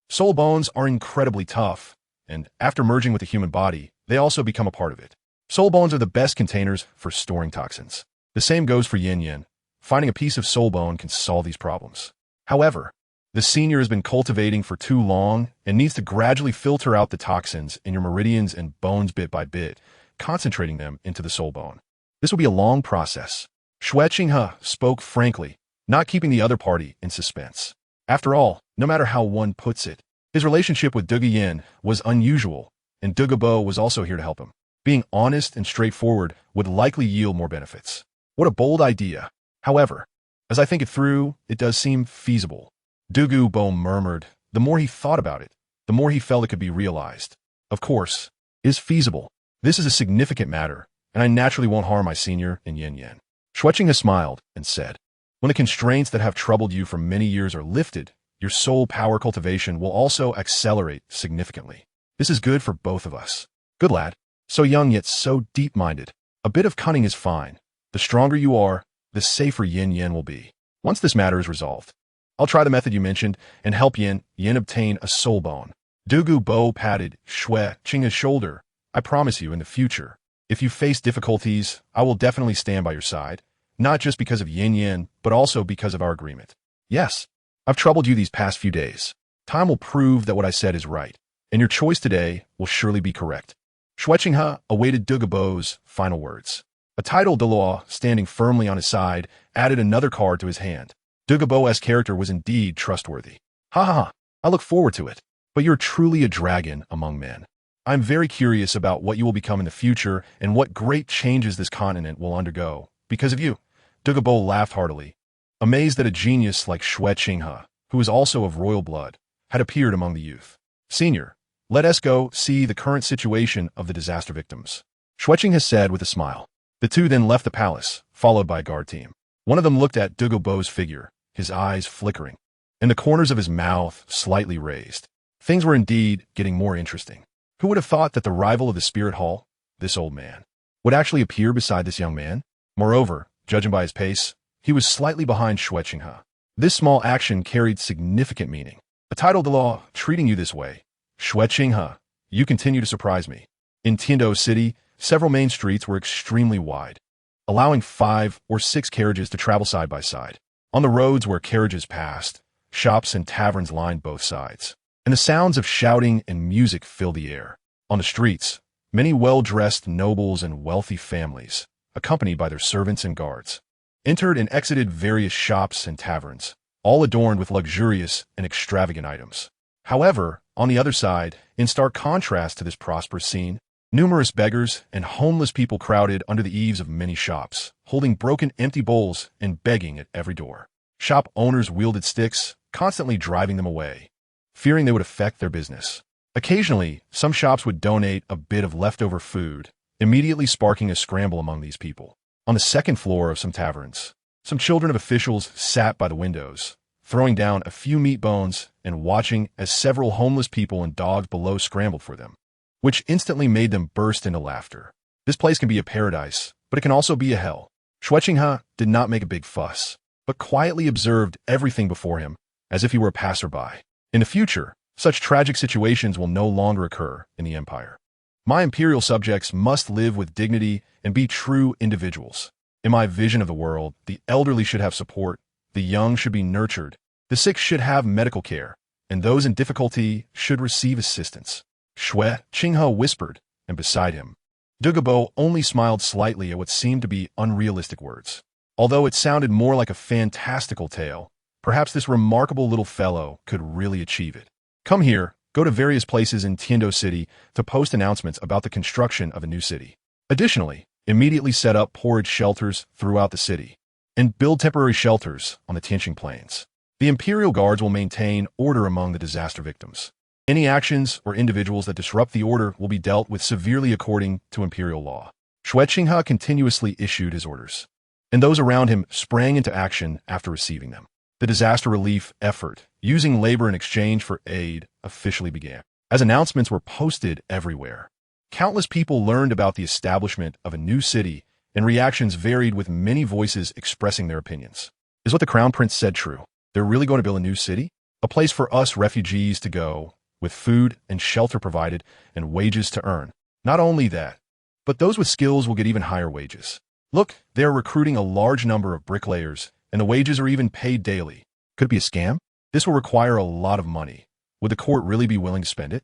Soul bones are incredibly tough, and after merging with the human body, they also become a part of it. Soul bones are the best containers for storing toxins. The same goes for Yanyan. Finding a piece of soul bone can solve these problems. However, the senior has been cultivating for too long and needs to gradually filter out the toxins in your meridians and bones bit by bit, concentrating them into the soul bone. This will be a long process. Xue Qinghe spoke frankly, not keeping the other party in suspense. After all, no matter how one puts it, his relationship with Douluo was unusual, and Douluo was also here to help him. Being honest and straightforward would likely yield more benefits. What a bold idea. However, as I think it through, it does seem feasible. Douluo murmured. The more he thought about it, the more he felt it could be realized. Of course, it is feasible. This is a significant matter, and I naturally won't harm my senior in Yanyan. Xue Qinghe smiled and said, when the constraints that have troubled you for many years are lifted, your soul power cultivation will also accelerate significantly. This is good for both of us. Good lad. So young yet so deep-minded. A bit of cunning is fine. The stronger you are, the safer Yanyan will be. Once this matter is resolved, I'll try the method you mentioned and help Yin obtain a soul bone. Douluo patted Xue Qinghe's shoulder. I promise you in the future, if you face difficulties, I will definitely stand by your side, not just because of Yanyan, but also because of our agreement. Yes, I've troubled you these past few days. Time will prove that what I said is right, and your choice today will surely be correct. Xue Qinghe awaited Douluo's final words. A title Douluo, standing firmly on his side, added another card to his hand. Douluo's character was indeed trustworthy. Ha ha ha, I look forward to it. But you're truly a dragon among men. I'm very curious about what you will become in the future and what great changes this continent will undergo because of you. Douluo laughed heartily, amazed that a genius like Xue Qinghe, who is also of royal blood, had appeared among the youth. Senior, Let us go see the current situation of the disaster victims, Xue Qinghe said with a smile. The two then left the palace, followed by a guard team. One of them looked at Douluo's figure, his eyes flickering, and the corners of his mouth slightly raised. Things were indeed getting more interesting. Who would have thought that the rival of the spirit hall, this old man, would actually appear beside this young man? Moreover, judging by his pace, he was slightly behind Xue Qinghe. This small action carried significant meaning. A title to law treating you this way. Xue Qinghe, you continue to surprise me. In Tiando City, several main streets were extremely wide, allowing 5 or 6 carriages to travel side by side. On the roads where carriages passed, shops and taverns lined both sides, and the sounds of shouting and music filled the air. On the streets, many well-dressed nobles and wealthy families, accompanied by their servants and guards, entered and exited various shops and taverns, all adorned with luxurious and extravagant items. However, on the other side, in stark contrast to this prosperous scene, numerous beggars and homeless people crowded under the eaves of many shops, holding broken empty bowls and begging at every door. Shop owners wielded sticks, constantly driving them away, fearing they would affect their business. Occasionally, some shops would donate a bit of leftover food, immediately sparking a scramble among these people. On the second floor of some taverns, some children of officials sat by the windows, throwing down a few meat bones and watching as several homeless people and dogs below scrambled for them, which instantly made them burst into laughter. This place can be a paradise, but it can also be a hell. Xue Qinghe did not make a big fuss, but quietly observed everything before him, as if he were a passerby. In the future, such tragic situations will no longer occur in the empire. My imperial subjects must live with dignity and be true individuals. In my vision of the world, the elderly should have support, the young should be nurtured, the sick should have medical care, and those in difficulty should receive assistance. Xue Qinghe whispered, and beside him, Douluo only smiled slightly at what seemed to be unrealistic words. Although it sounded more like a fantastical tale, perhaps this remarkable little fellow could really achieve it. Come here, go to various places in Tiando City to post announcements about the construction of a new city. Additionally, immediately set up porridge shelters throughout the city, and build temporary shelters on the Tianqing Plains. The Imperial Guards will maintain order among the disaster victims. Any actions or individuals that disrupt the order will be dealt with severely according to imperial law. Xue Qinghe continuously issued his orders, and those around him sprang into action after receiving them. The disaster relief effort, using labor in exchange for aid, officially began. As announcements were posted everywhere, countless people learned about the establishment of a new city, and reactions varied with many voices expressing their opinions. Is what the Crown Prince said true? They're really going to build a new city? A place for us refugees to go, with food and shelter provided and wages to earn. Not only that, but those with skills will get even higher wages. Look, they're recruiting a large number of bricklayers, and the wages are even paid daily. Could it be a scam? This will require a lot of money. Would the court really be willing to spend it?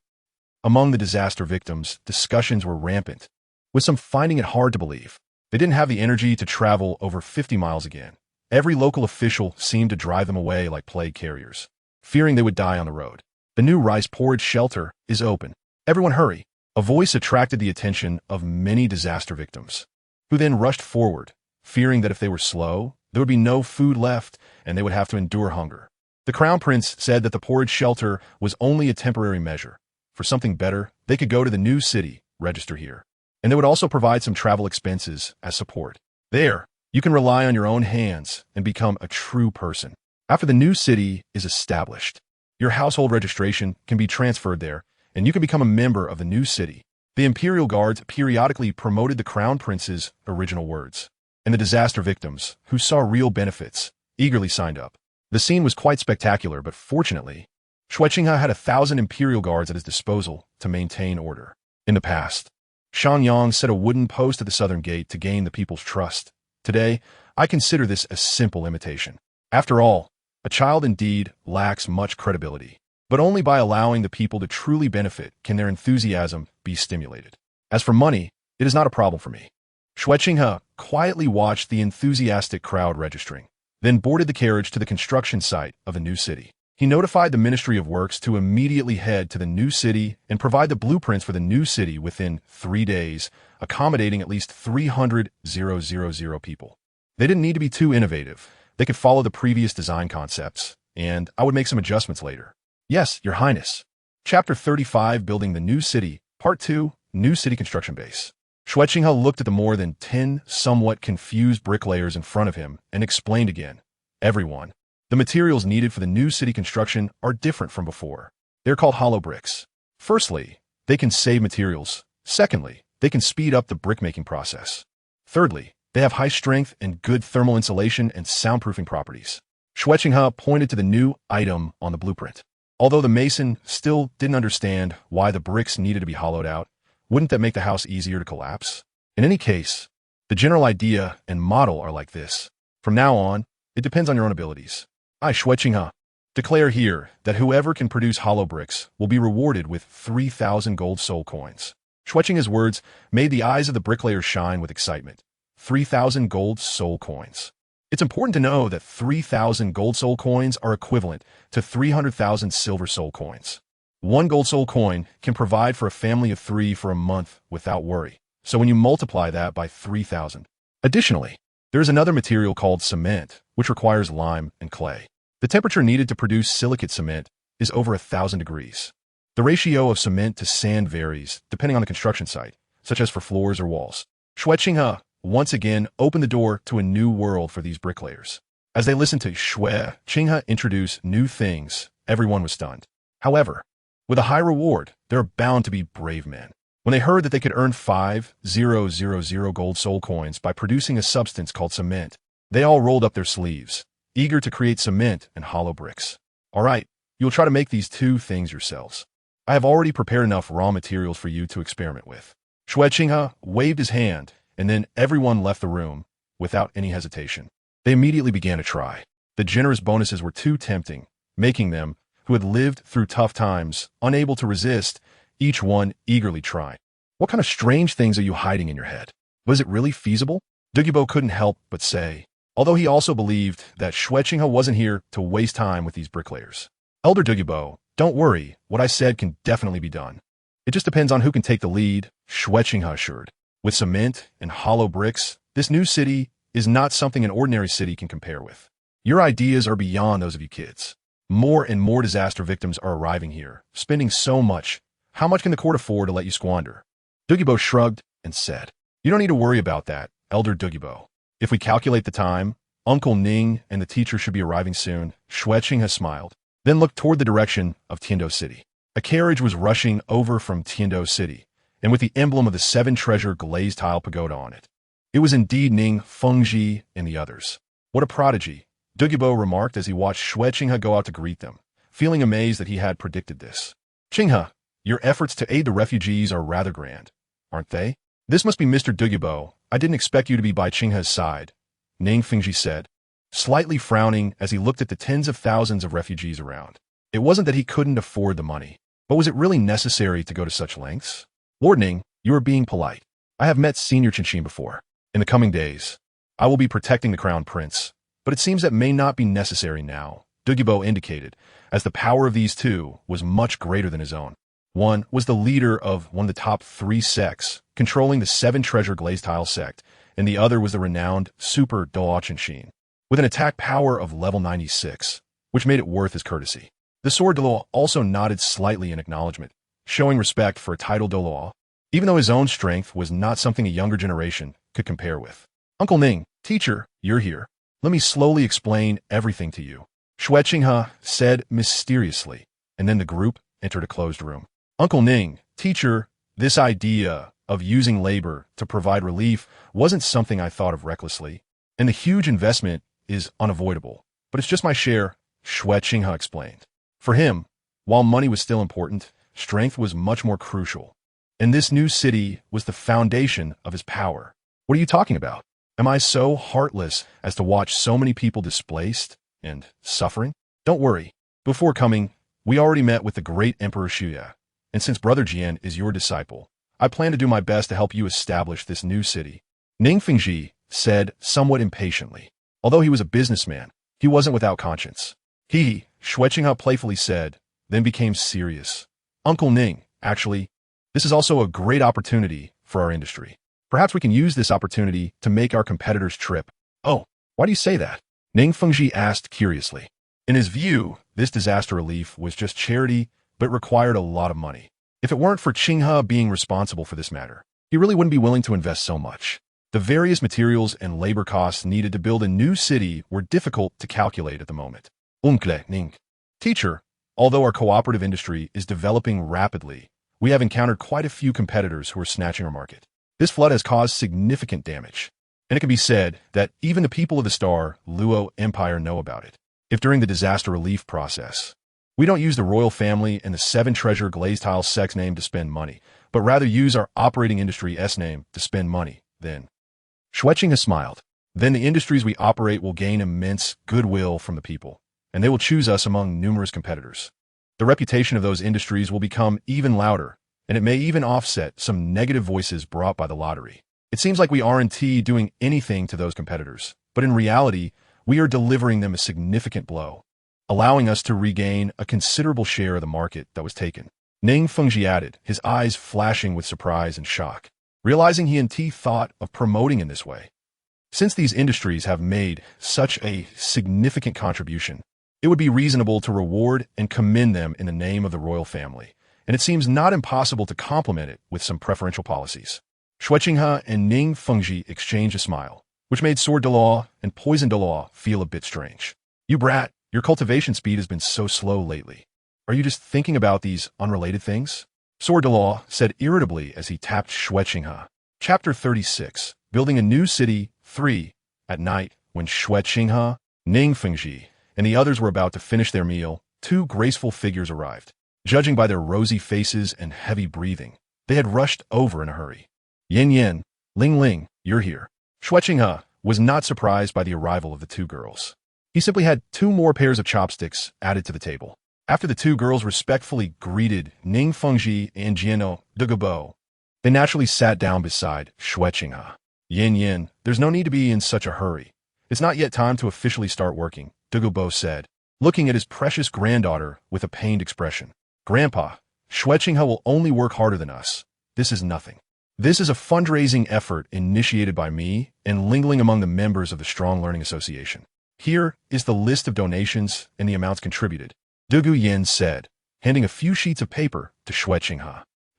Among the disaster victims, discussions were rampant, with some finding it hard to believe. They didn't have the energy to travel over 50 miles again. Every local official seemed to drive them away like plague carriers, fearing they would die on the road. The new rice porridge shelter is open. Everyone hurry. A voice attracted the attention of many disaster victims, who then rushed forward, fearing that if they were slow, there would be no food left and they would have to endure hunger. The Crown Prince said that the porridge shelter was only a temporary measure. For something better, they could go to the new city, register here, and they would also provide some travel expenses as support. There, you can rely on your own hands and become a true person. After the new city is established, your household registration can be transferred there, and you can become a member of the new city. The Imperial Guards periodically promoted the Crown Prince's original words, and the disaster victims, who saw real benefits, eagerly signed up. The scene was quite spectacular, but fortunately, Xue Qinghe had 1,000 Imperial Guards at his disposal to maintain order. In the past, Xuanyuan set a wooden post at the southern gate to gain the people's trust. Today, I consider this a simple imitation. After all, a child indeed lacks much credibility, but only by allowing the people to truly benefit can their enthusiasm be stimulated. As for money, it is not a problem for me. Xue Qinghe quietly watched the enthusiastic crowd registering, then boarded the carriage to the construction site of the new city. He notified the Ministry of Works to immediately head to the new city and provide the blueprints for the new city within 3 days, accommodating at least 300,000 people. They didn't need to be too innovative. They could follow the previous design concepts, and I would make some adjustments later. Yes, Your Highness. Chapter 35, Building the New City, Part 2, New City Construction Base. Xue Qinghe looked at the more than 10 somewhat confused bricklayers in front of him and explained again. Everyone, the materials needed for the new city construction are different from before. They're called hollow bricks. Firstly, they can save materials. Secondly, they can speed up the brick-making process. Thirdly, they have high strength and good thermal insulation and soundproofing properties. Xue Qinghe pointed to the new item on the blueprint. Although the mason still didn't understand why the bricks needed to be hollowed out, wouldn't that make the house easier to collapse? In any case, the general idea and model are like this. From now on, it depends on your own abilities. I, Xue Qinghe, declare here that whoever can produce hollow bricks will be rewarded with 3,000 gold soul coins. Xue Qinghe's words made the eyes of the bricklayers shine with excitement. 3,000 gold soul coins. It's important to know that 3,000 gold soul coins are equivalent to 300,000 silver soul coins. One gold soul coin can provide for a family of 3 for a month without worry. So when you multiply that by 3,000. Additionally, there is another material called cement, which requires lime and clay. The temperature needed to produce silicate cement is over 1,000 degrees. The ratio of cement to sand varies depending on the construction site, such as for floors or walls. Xue Qinghe once again opened the door to a new world for these bricklayers. As they listened to Xue Qinghe introduce new things, everyone was stunned. However, with a high reward, there are bound to be brave men. When they heard that they could earn 5,000 gold soul coins by producing a substance called cement, they all rolled up their sleeves, eager to create cement and hollow bricks. All right, you'll try to make these two things yourselves. I have already prepared enough raw materials for you to experiment with. Xue Qinghe waved his hand, and then everyone left the room without any hesitation. They immediately began to try. The generous bonuses were too tempting, making them, who had lived through tough times, unable to resist, each one eagerly trying. What kind of strange things are you hiding in your head? Was it really feasible? Douluo couldn't help but say, although he also believed that Xue Qinghe wasn't here to waste time with these bricklayers. Elder Douluo, don't worry, what I said can definitely be done. It just depends on who can take the lead, Xue Qinghe assured. With cement and hollow bricks, this new city is not something an ordinary city can compare with. Your ideas are beyond those of you kids. More and more disaster victims are arriving here, spending so much. How much can the court afford to let you squander? Douluo shrugged and said, you don't need to worry about that, Elder Douluo. If we calculate the time, Uncle Ning and the teacher should be arriving soon. Xue Qinghe smiled, then looked toward the direction of Tiando City. A carriage was rushing over from Tiando City, and with the emblem of the 7-treasure glazed tile pagoda on it. It was indeed Ning, Fengji, and the others. What a prodigy, Douluo remarked as he watched Xue Qinghe go out to greet them, feeling amazed that he had predicted this. Qinghe, your efforts to aid the refugees are rather grand, aren't they? This must be Mr. Douluo. I didn't expect you to be by Qinghe's side, Ning Fengji said, slightly frowning as he looked at the tens of thousands of refugees around. It wasn't that he couldn't afford the money, but was it really necessary to go to such lengths? Lord Ning, you are being polite. I have met Senior Qianxin before. In the coming days, I will be protecting the crown prince, but it seems that may not be necessary now, Douluo indicated, as the power of these two was much greater than his own. One was the leader of one of the top 3 sects, controlling the 7-treasure glazed tile sect, and the other was the renowned Super Douluo Continent, with an attack power of level 96, which made it worth his courtesy. The Sword Douluo also nodded slightly in acknowledgement, showing respect for a title Douluo, even though his own strength was not something a younger generation could compare with. Uncle Ning, teacher, you're here. Let me slowly explain everything to you, Xue Qinghe said mysteriously, and then the group entered a closed room. Uncle Ning, teacher, this idea of using labor to provide relief wasn't something I thought of recklessly, and the huge investment is unavoidable, but it's just my share, Xue Qinghe explained. For him, while money was still important, strength was much more crucial, and this new city was the foundation of his power. What are you talking about? Am I so heartless as to watch so many people displaced and suffering? Don't worry. Before coming, we already met with the great Emperor Xue, and since Brother Jian is your disciple, I plan to do my best to help you establish this new city. Ning Fengji said somewhat impatiently. Although he was a businessman, he wasn't without conscience. Xue Qinghe playfully said, then became serious. Uncle Ning, actually, this is also a great opportunity for our industry. Perhaps we can use this opportunity to make our competitors trip. Oh, why do you say that? Ning Fengji asked curiously. In his view, this disaster relief was just charity but it required a lot of money. If it weren't for Qinghe being responsible for this matter, he really wouldn't be willing to invest so much. The various materials and labor costs needed to build a new city were difficult to calculate at the moment. Teacher, although our cooperative industry is developing rapidly, we have encountered quite a few competitors who are snatching our market. This flood has caused significant damage, and it can be said that even the people of the Douluo Empire know about it. If during the disaster relief process, we don't use the royal family and the 7-treasure glazed tile sex name to spend money, but rather use our operating industry S name to spend money, then Xue Qinghe smiled. Then the industries we operate will gain immense goodwill from the people, and they will choose us among numerous competitors. The reputation of those industries will become even louder, and it may even offset some negative voices brought by the lottery. It seems like we aren't doing anything to those competitors, but in reality, we are delivering them a significant blow, allowing us to regain a considerable share of the market that was taken. Ning Fengji added, his eyes flashing with surprise and shock, realizing he and T thought of promoting in this way. Since these industries have made such a significant contribution, it would be reasonable to reward and commend them in the name of the royal family, and it seems not impossible to complement it with some preferential policies. Xue Qinghe and Ning Fengji exchanged a smile, which made Sword Douluo and Poison Douluo feel a bit strange. You brat, your cultivation speed has been so slow lately. Are you just thinking about these unrelated things? Sword Douluo said irritably as he tapped Xue Qinghe. Chapter 36, Building a New City 3. At night, when Xue Qinghe, Ning Fengji, and the others were about to finish their meal, 2 graceful figures arrived. Judging by their rosy faces and heavy breathing, they had rushed over in a hurry. Yin Yin, Ling Ling, you're here. Xue Qinghe was not surprised by the arrival of the 2 girls. He simply had 2 more pairs of chopsticks added to the table. After the 2 girls respectfully greeted Ning Fengji and Jiano Douluo, they naturally sat down beside Xue Qinghe. Yin Yin, there's no need to be in such a hurry. It's not yet time to officially start working, Douluo said, looking at his precious granddaughter with a pained expression. Grandpa, Xue Qinghe will only work harder than us. This is nothing. This is a fundraising effort initiated by me and mingling among the members of the Strong Learning Association. Here is the list of donations and the amounts contributed, Douluo Yin said, handing a few sheets of paper to Xue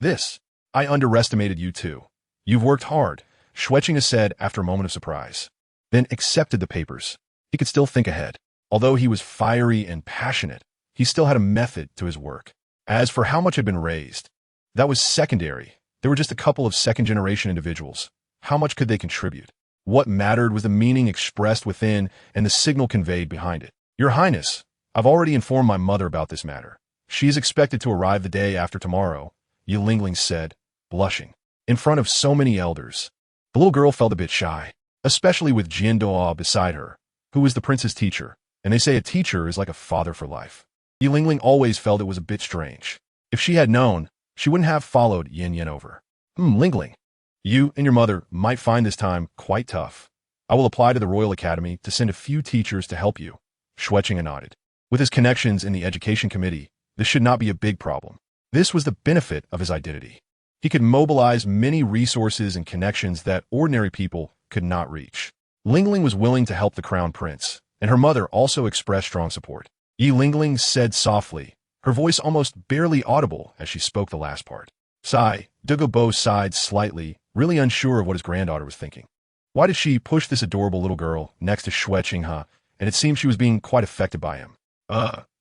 Qinghe. I underestimated you too. You've worked hard, Xue Qinghe said after a moment of surprise, then accepted the papers. He could still think ahead. Although he was fiery and passionate, he still had a method to his work. As for how much had been raised, that was secondary. There were just a couple of second-generation individuals. How much could they contribute? What mattered was the meaning expressed within and the signal conveyed behind it. Your Highness, I've already informed my mother about this matter. She is expected to arrive the day after tomorrow, Yi Lingling said, blushing. In front of so many elders, the little girl felt a bit shy, especially with Jian Douluo beside her, who was the prince's teacher, and they say a teacher is like a father for life. Yi Lingling always felt it was a bit strange. If she had known, she wouldn't have followed Yin Yin over. Lingling, you and your mother might find this time quite tough. I will apply to the Royal Academy to send a few teachers to help you. Xue Qinghe nodded. With his connections in the Education Committee, this should not be a big problem. This was the benefit of his identity. He could mobilize many resources and connections that ordinary people could not reach. Lingling was willing to help the Crown Prince, and her mother also expressed strong support. Yi Lingling said softly, her voice almost barely audible as she spoke the last part. Sigh, Douluo sighed slightly, really unsure of what his granddaughter was thinking. Why did she push this adorable little girl next to Xue Qinghe, and it seemed she was being quite affected by him.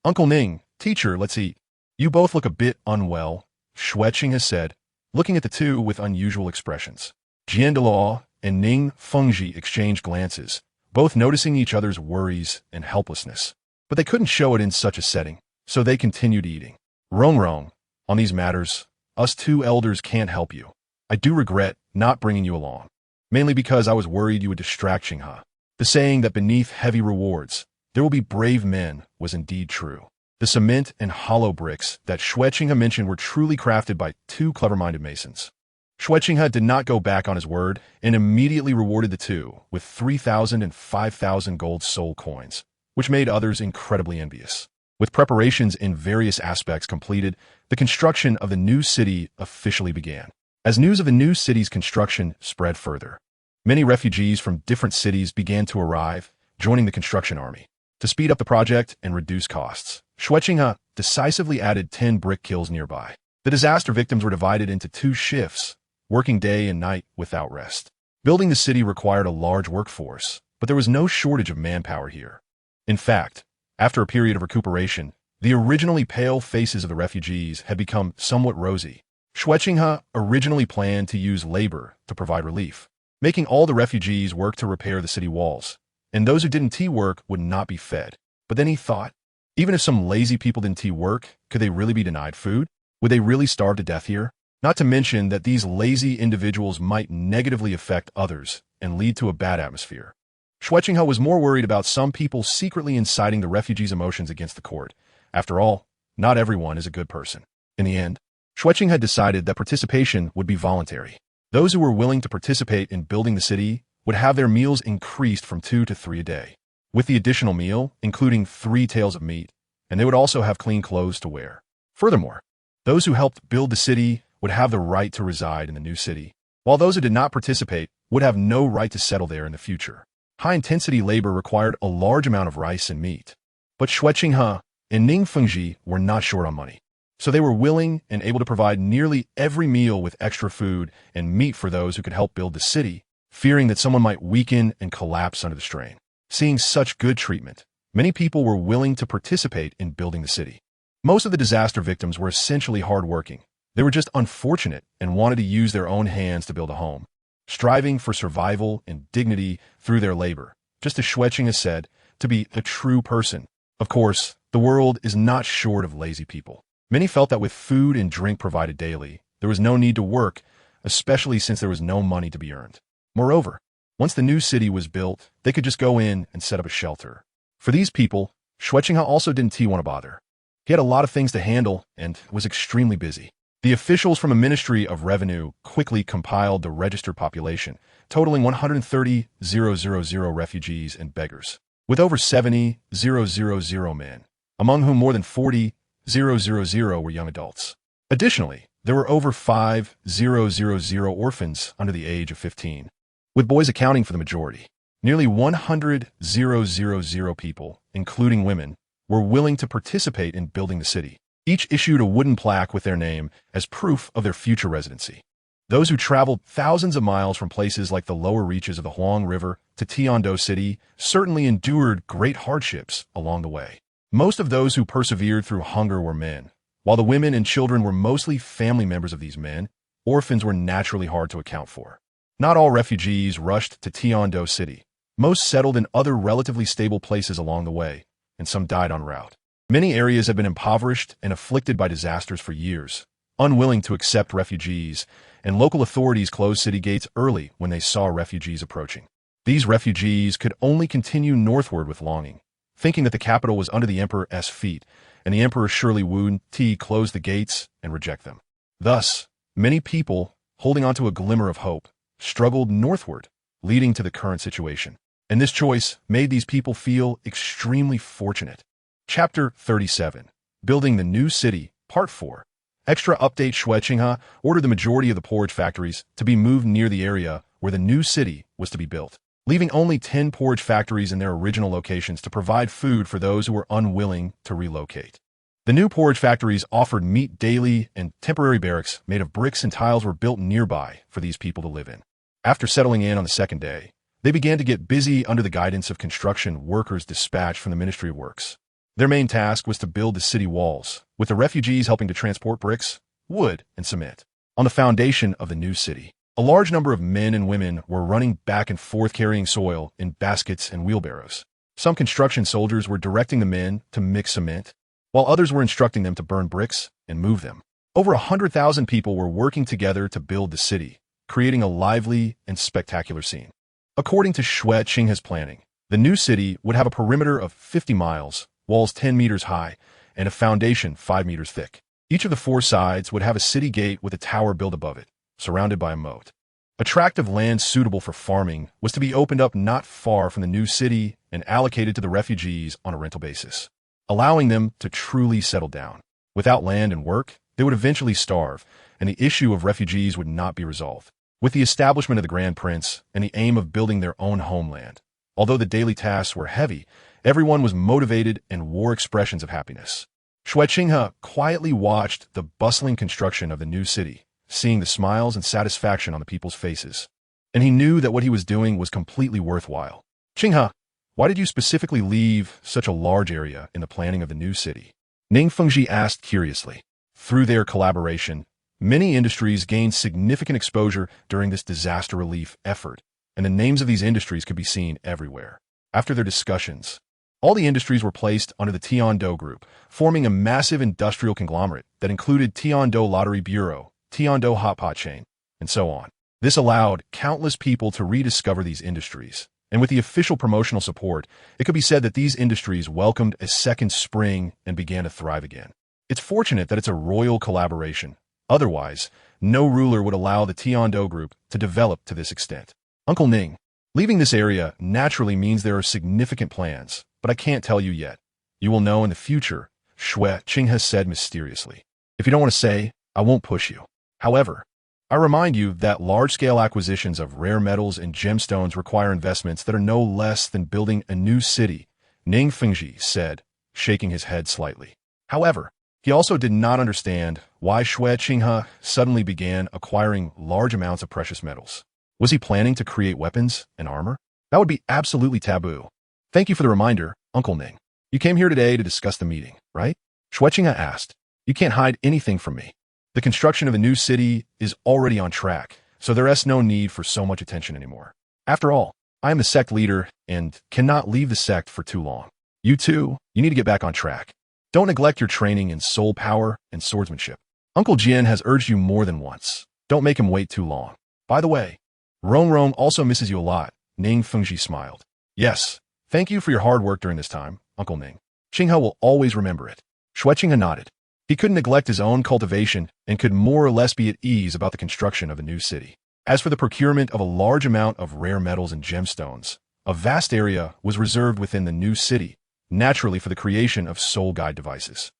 Uncle Ning, teacher, let's eat. You both look a bit unwell, Xue Qinghe said, looking at the 2 with unusual expressions. Jian Douluo and Ning Fengji exchanged glances, both noticing each other's worries and helplessness. But they couldn't show it in such a setting, so they continued eating. Rong, on these matters, us 2 elders can't help you. I do regret not bringing you along, mainly because I was worried you would distract Qinghe. The saying that beneath heavy rewards, there will be brave men was indeed true. The cement and hollow bricks that Xue Qinghe mentioned were truly crafted by 2 clever-minded masons. Xue Qinghe did not go back on his word and immediately rewarded the 2 with 3,000 and 5,000 gold soul coins, which made others incredibly envious. With preparations in various aspects completed, the construction of the new city officially began. As news of the new city's construction spread further, many refugees from different cities began to arrive, joining the construction army. To speed up the project and reduce costs, Xue Qinghe decisively added 10 brick kilns nearby. The disaster victims were divided into 2 shifts, working day and night without rest. Building the city required a large workforce, but there was no shortage of manpower here. In fact, after a period of recuperation, the originally pale faces of the refugees had become somewhat rosy. Xue Qinghe originally planned to use labor to provide relief, making all the refugees work to repair the city walls, and those who didn't work would not be fed. But then he thought, even if some lazy people didn't work, could they really be denied food? Would they really starve to death here? Not to mention that these lazy individuals might negatively affect others and lead to a bad atmosphere. Xue Qinghe was more worried about some people secretly inciting the refugees' emotions against the court. After all, not everyone is a good person. In the end, Xue Qinghe had decided that participation would be voluntary. Those who were willing to participate in building the city would have their meals increased from 2 to 3 a day, with the additional meal including 3 taels of meat, and they would also have clean clothes to wear. Furthermore, those who helped build the city would have the right to reside in the new city, while those who did not participate would have no right to settle there in the future. High-intensity labor required a large amount of rice and meat, but Xue Qinghe and Ning Fengji were not short on money, so they were willing and able to provide nearly every meal with extra food and meat for those who could help build the city, fearing that someone might weaken and collapse under the strain. Seeing such good treatment, many people were willing to participate in building the city. Most of the disaster victims were essentially hardworking. They were just unfortunate and wanted to use their own hands to build a home, striving for survival and dignity through their labor, just as Xue Qinghe said, to be a true person. Of course, the world is not short of lazy people. Many felt that with food and drink provided daily, there was no need to work, especially since there was no money to be earned. Moreover, once the new city was built, they could just go in and set up a shelter. For these people, Xue Qinghe also didn't want to bother. He had a lot of things to handle and was extremely busy. The officials from the Ministry of Revenue quickly compiled the registered population, totaling 130,000 refugees and beggars, with over 70,000 men, among whom more than 40,000 were young adults. Additionally, there were over 5,000 orphans under the age of 15, with boys accounting for the majority. Nearly 100,000 people, including women, were willing to participate in building the city. Each issued a wooden plaque with their name as proof of their future residency. Those who traveled thousands of miles from places like the lower reaches of the Huang River to Tiando City certainly endured great hardships along the way. Most of those who persevered through hunger were men, while the women and children were mostly family members of these men. Orphans were naturally hard to account for. Not all refugees rushed to Tiando City. Most settled in other relatively stable places along the way, and some died en route. Many areas have been impoverished and afflicted by disasters for years, unwilling to accept refugees, and local authorities closed city gates early when they saw refugees approaching. These refugees could only continue northward with longing, thinking that the capital was under the emperor's feet, and the emperor surely would close the gates and reject them. Thus, many people, holding on to a glimmer of hope, struggled northward, leading to the current situation. And this choice made these people feel extremely fortunate. Chapter 37. Building the New City, Part 4. Extra update: Xue Qinghe ordered the majority of the porridge factories to be moved near the area where the new city was to be built, leaving only 10 porridge factories in their original locations to provide food for those who were unwilling to relocate. The new porridge factories offered meat daily, and temporary barracks made of bricks and tiles were built nearby for these people to live in. After settling in on the second day, they began to get busy under the guidance of construction workers dispatched from the Ministry of Works. Their main task was to build the city walls, with the refugees helping to transport bricks, wood, and cement. On the foundation of the new city, a large number of men and women were running back and forth carrying soil in baskets and wheelbarrows. Some construction soldiers were directing the men to mix cement, while others were instructing them to burn bricks and move them. Over 100,000 people were working together to build the city, creating a lively and spectacular scene. According to Xue Qinghe's planning, the new city would have a perimeter of 50 miles, walls 10 meters high, and a foundation 5 meters thick. Each of the 4 sides would have a city gate with a tower built above it, surrounded by a moat. A tract of land suitable for farming was to be opened up not far from the new city and allocated to the refugees on a rental basis, allowing them to truly settle down. Without land and work, they would eventually starve, and the issue of refugees would not be resolved. With the establishment of the Grand Prince and the aim of building their own homeland, although the daily tasks were heavy, everyone was motivated and wore expressions of happiness. Xue Qinghe quietly watched the bustling construction of the new city, seeing the smiles and satisfaction on the people's faces. And he knew that what he was doing was completely worthwhile. Qinghe, why did you specifically leave such a large area in the planning of the new city? Ning Fengji asked curiously. Through their collaboration, many industries gained significant exposure during this disaster relief effort, and the names of these industries could be seen everywhere. After their discussions, all the industries were placed under the Tiando Group, forming a massive industrial conglomerate that included Tiando Lottery Bureau, Tiando Hot Pot Chain, and so on. This allowed countless people to rediscover these industries, and with the official promotional support, it could be said that these industries welcomed a second spring and began to thrive again. It's fortunate that it's a royal collaboration. Otherwise, no ruler would allow the Tiando Group to develop to this extent. Uncle Ning, leaving this area naturally means there are significant plans, but I can't tell you yet. You will know in the future, Xue Qinghe said mysteriously. If you don't want to say, I won't push you. However, I remind you that large-scale acquisitions of rare metals and gemstones require investments that are no less than building a new city, Ning Fengji said, shaking his head slightly. However, he also did not understand why Xue Qinghe suddenly began acquiring large amounts of precious metals. Was he planning to create weapons and armor? That would be absolutely taboo. Thank you for the reminder, Uncle Ning. You came here today to discuss the meeting, right? Xue Qinghe asked. You can't hide anything from me. The construction of a new city is already on track, so there is no need for so much attention anymore. After all, I am the sect leader and cannot leave the sect for too long. You too, you need to get back on track. Don't neglect your training in soul power and swordsmanship. Uncle Jian has urged you more than once. Don't make him wait too long. By the way, Rong also misses you a lot, Ning Fengji smiled. Yes, thank you for your hard work during this time, Uncle Ning. Qinghe will always remember it. Xue Qinghe nodded. He couldn't neglect his own cultivation and could more or less be at ease about the construction of a new city. As for the procurement of a large amount of rare metals and gemstones, a vast area was reserved within the new city, naturally for the creation of soul guide devices.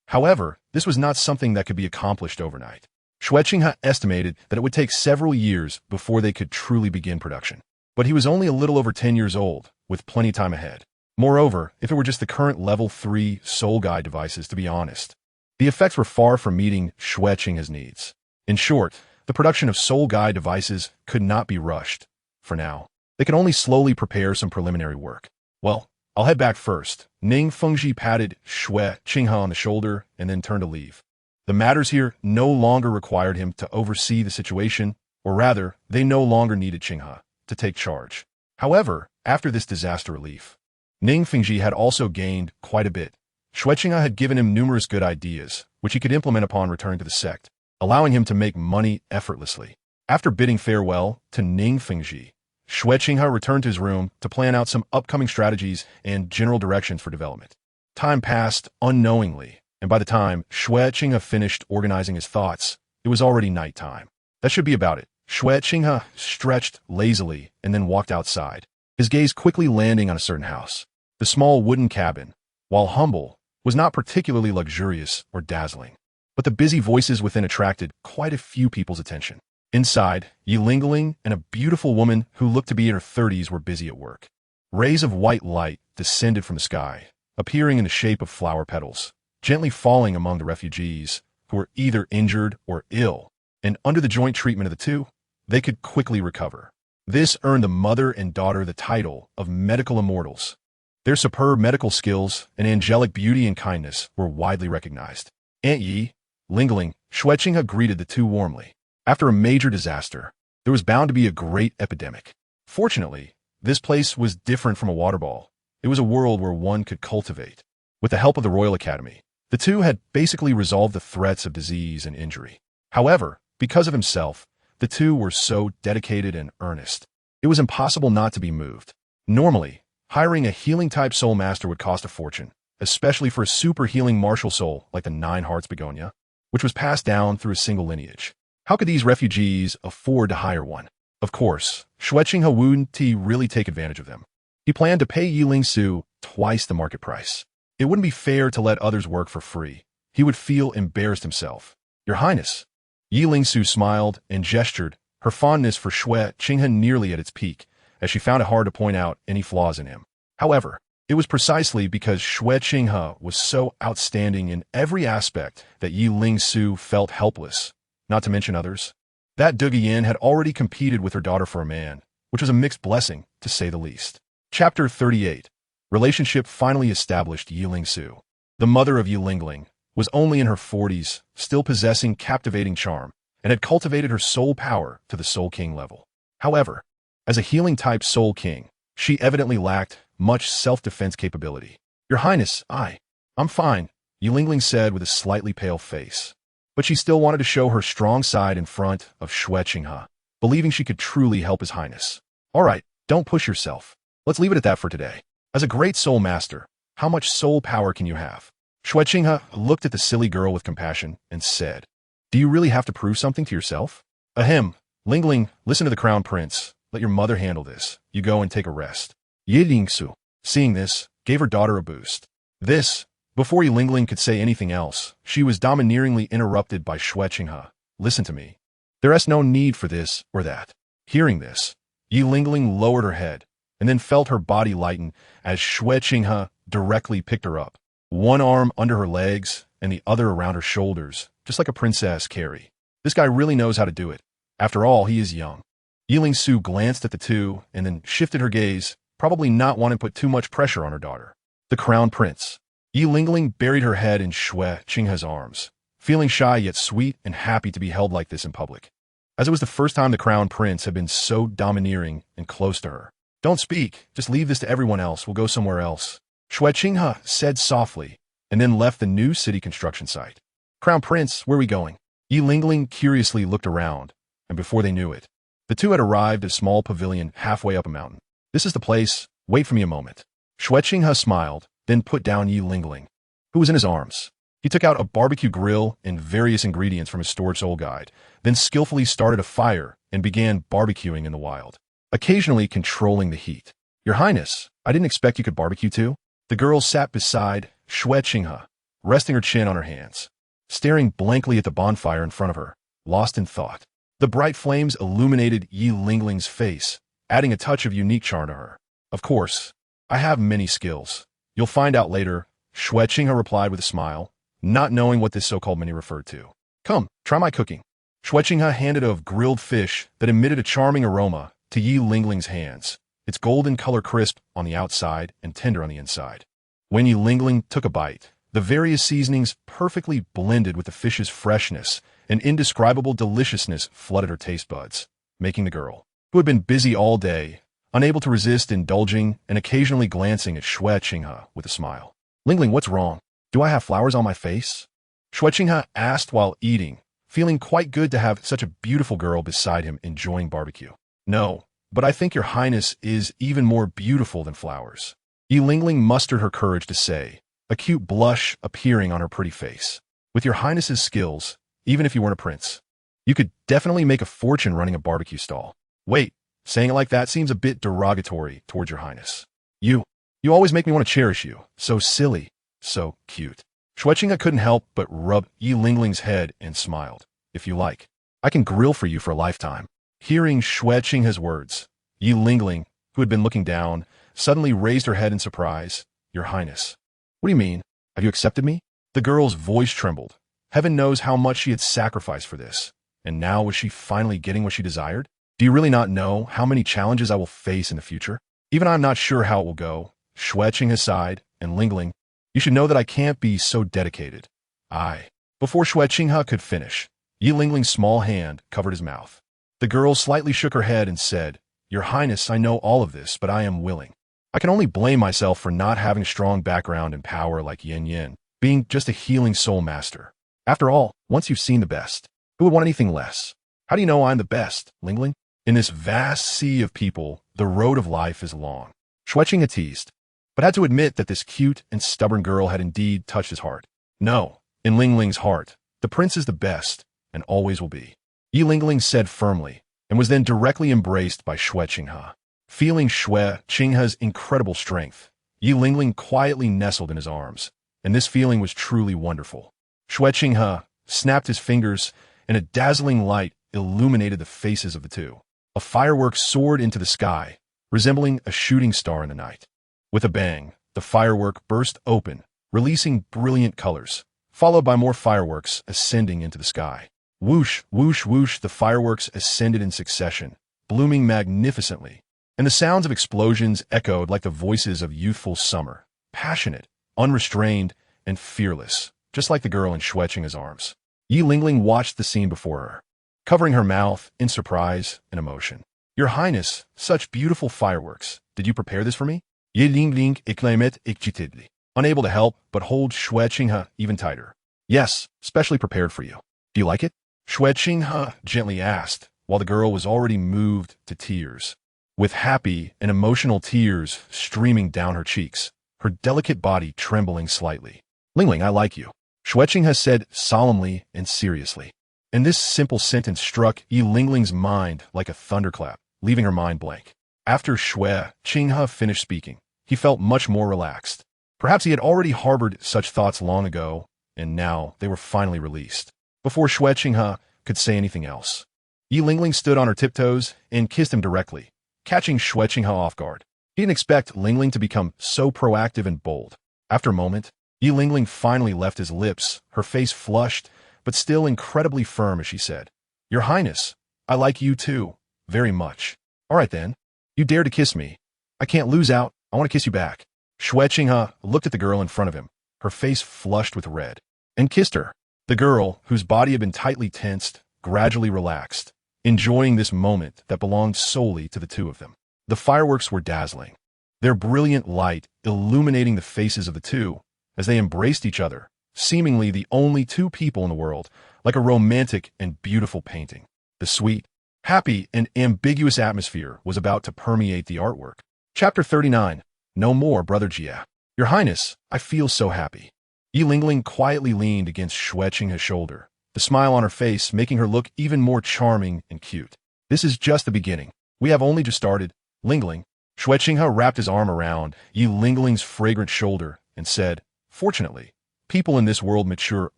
However, this was not something that could be accomplished overnight. Xue Qinghe estimated that it would take several years before they could truly begin production. But he was only a little over 10 years old, with plenty of time ahead. Moreover, if it were just the current level 3 soul guide devices, to be honest, the effects were far from meeting Xue Qinghe's needs. In short, the production of soul guide devices could not be rushed. For now, they could only slowly prepare some preliminary work. Well, I'll head back first. Ning Fengji patted Xue Qinghe on the shoulder and then turned to leave. The matters here no longer required him to oversee the situation, or rather, they no longer needed Qinghe to take charge. However, after this disaster relief, Ning Fengji had also gained quite a bit. Xue Qinghe had given him numerous good ideas, which he could implement upon returning to the sect, allowing him to make money effortlessly. After bidding farewell to Ning Fengji, Xue Qinghe returned to his room to plan out some upcoming strategies and general directions for development. Time passed unknowingly, and by the time Xue Qinghe finished organizing his thoughts, it was already nighttime. That should be about it. Xue Qinghe stretched lazily and then walked outside, his gaze quickly landing on a certain house. The small wooden cabin, while humble, was not particularly luxurious or dazzling, but the busy voices within attracted quite a few people's attention. Inside, Yilingling and a beautiful woman who looked to be in her 30s were busy at work. Rays of white light descended from the sky, appearing in the shape of flower petals, gently falling among the refugees who were either injured or ill, and under the joint treatment of the two, they could quickly recover. This earned the mother and daughter the title of medical immortals. Their superb medical skills and angelic beauty and kindness were widely recognized. Aunt Yi, Lingling, Xue Qinghe greeted the two warmly. After a major disaster, there was bound to be a great epidemic. Fortunately, this place was different from a water ball. It was a world where one could cultivate. With the help of the Royal Academy, the two had basically resolved the threats of disease and injury. However, because of himself, the two were so dedicated and earnest. It was impossible not to be moved. Normally, hiring a healing-type soulmaster would cost a fortune, especially for a super healing martial soul like the Nine Hearts Begonia, which was passed down through a single lineage. How could these refugees afford to hire one? Of course, Xue Qinghe wouldn't really take advantage of them. He planned to pay Yi Lingsu twice the market price. It wouldn't be fair to let others work for free. He would feel embarrassed himself. Your Highness. Yi Lingsu smiled and gestured, her fondness for Xue Qinghe nearly at its peak, as she found it hard to point out any flaws in him. However, It was precisely because Xue Qinghe was so outstanding in every aspect that Yi Lingsu felt helpless, not to mention others. That Yin had already competed with her daughter for a man, which was a mixed blessing, to say the least. Chapter 38. Relationship finally established. Yi Lingsu, the mother of Yi Lingling, was only in her 40s, still possessing captivating charm, and had cultivated her soul power to the Soul King level. However, as a healing-type Soul King, she evidently lacked much self-defense capability. "Your Highness, I'm fine," Yi Lingling said with a slightly pale face. But she still wanted to show her strong side in front of Xue Qinghe, believing she could truly help His Highness. "All right, don't push yourself. Let's leave it at that for today. As a great soul master, how much soul power can you have?" Xue Qinghe looked at the silly girl with compassion and said, "Do you really have to prove something to yourself?" "Ahem, Lingling, listen to the Crown Prince. Let your mother handle this. You go and take a rest." Yi Lingsu, seeing this, gave her daughter a boost. Before Yi Lingling could say anything else, she was domineeringly interrupted by Xue Qinghe. "Listen to me. There is no need for this or that." Hearing this, Yi Lingling lowered her head, and then felt her body lighten as Xue Qinghe directly picked her up, one arm under her legs and the other around her shoulders, just like a princess carry. This guy really knows how to do it. After all, he is young. Yi Lingsu glanced at the two and then shifted her gaze, probably not wanting to put too much pressure on her daughter. The Crown Prince. Yi Lingling buried her head in Xue Qinghe's arms, feeling shy yet sweet and happy to be held like this in public, as it was the first time the Crown Prince had been so domineering and close to her. "Don't speak, just leave this to everyone else, we'll go somewhere else," Xue Qinghe said softly, and then left the new city construction site. "Crown Prince, where are we going?" Yi Lingling curiously looked around, and before they knew it, the two had arrived at a small pavilion halfway up a mountain. "This is the place, wait for me a moment." Xue Qinghe smiled, then put down Yi Lingling, who was in his arms. He took out a barbecue grill and various ingredients from his stored soul guide, then skillfully started a fire and began barbecuing in the wild, occasionally controlling the heat. "Your Highness, I didn't expect you could barbecue too." The girl sat beside Xue Qinghe, resting her chin on her hands, staring blankly at the bonfire in front of her, lost in thought. The bright flames illuminated Yi Lingling's face, adding a touch of unique charm to her. "Of course, I have many skills. You'll find out later," Xue Qinghe replied with a smile, not knowing what this so-called many referred to. "Come, try my cooking." Xue Qinghe handed a grilled fish that emitted a charming aroma to Yi Lingling's hands, its golden color crisp on the outside and tender on the inside. When Yi Lingling took a bite, the various seasonings perfectly blended with the fish's freshness and indescribable deliciousness flooded her taste buds, making the girl, who had been busy all day, unable to resist indulging and occasionally glancing at Xue Qinghe with a smile. "Lingling, what's wrong? Do I have flowers on my face?" Xue Qinghe asked while eating, feeling quite good to have such a beautiful girl beside him enjoying barbecue. "No, but I think your Highness is even more beautiful than flowers." Yi Lingling mustered her courage to say, a cute blush appearing on her pretty face. "With your Highness's skills, even if you weren't a prince, you could definitely make a fortune running a barbecue stall." "Wait, saying it like that seems a bit derogatory towards your Highness. You always make me want to cherish you. So silly, so cute." Xue Qinghe couldn't help but rub Yi Lingling's head and smiled. "If you like, I can grill for you for a lifetime." Hearing Xue Qinghe's words, Yi Lingling, who had been looking down, suddenly raised her head in surprise. "Your Highness, what do you mean? Have you accepted me?" The girl's voice trembled. Heaven knows how much she had sacrificed for this. And now was she finally getting what she desired? "Do you really not know how many challenges I will face in the future? Even I'm not sure how it will go." Xue Qinghe sighed, and Lingling, "You should know that I can't be so dedicated." Before Xue Qinghe could finish, Yi Lingling's small hand covered his mouth. The girl slightly shook her head and said, "Your Highness, I know all of this, but I am willing. I can only blame myself for not having a strong background in power like Yin, being just a healing soul master. After all, once you've seen the best, who would want anything less? How do you know I'm the best, Lingling? In this vast sea of people, the road of life is long." Xue Qinghe teased, but had to admit that this cute and stubborn girl had indeed touched his heart. "No, in Lingling's heart, the prince is the best, and always will be," Yi Lingling said firmly, and was then directly embraced by Xue Qinghe. Feeling Xue Qinghe's incredible strength, Yi Lingling quietly nestled in his arms, and this feeling was truly wonderful. Xue Qinghe snapped his fingers, and a dazzling light illuminated the faces of the two. A firework soared into the sky, resembling a shooting star in the night. With a bang, the firework burst open, releasing brilliant colors, followed by more fireworks ascending into the sky. Whoosh, whoosh, whoosh, the fireworks ascended in succession, blooming magnificently, and the sounds of explosions echoed like the voices of youthful summer, passionate, unrestrained, and fearless, just like the girl in Xue Qinghe's arms. Yi Lingling watched the scene before her, covering her mouth in surprise and emotion. Your Highness, such beautiful fireworks. Did you prepare this for me? Yi Lingling exclaimed excitedly, unable to help but hold Xue Qinghe even tighter. Yes, specially prepared for you. Do you like it? Xue Qinghe gently asked, while the girl was already moved to tears. With happy and emotional tears streaming down her cheeks, her delicate body trembling slightly. Lingling, I like you, Xue Qinghe said solemnly and seriously. And this simple sentence struck Yi Lingling's mind like a thunderclap, leaving her mind blank. After Xue Qinghe finished speaking, he felt much more relaxed. Perhaps he had already harbored such thoughts long ago, and now they were finally released. Before Xue Qinghe could say anything else, Yi Lingling stood on her tiptoes and kissed him directly, catching Xue Qinghe off guard. He didn't expect Lingling to become so proactive and bold. After a moment, Yi Lingling finally left his lips, her face flushed, but still incredibly firm as she said, Your Highness, I like you too, very much. All right then, you dare to kiss me. I can't lose out, I want to kiss you back. Xue Qinghe looked at the girl in front of him, her face flushed with red, and kissed her. The girl, whose body had been tightly tensed, gradually relaxed, enjoying this moment that belonged solely to the two of them. The fireworks were dazzling, their brilliant light illuminating the faces of the two as they embraced each other, seemingly the only two people in the world, like a romantic and beautiful painting. The sweet, happy, and ambiguous atmosphere was about to permeate the artwork. Chapter 39. No more, Brother Jie. Your Highness, I feel so happy. Yi Lingling quietly leaned against Xue Qinghe's shoulder, the smile on her face making her look even more charming and cute. This is just the beginning. We have only just started. Lingling. Xue Qinghe wrapped his arm around Yi Lingling's fragrant shoulder and said, Fortunately, people in this world mature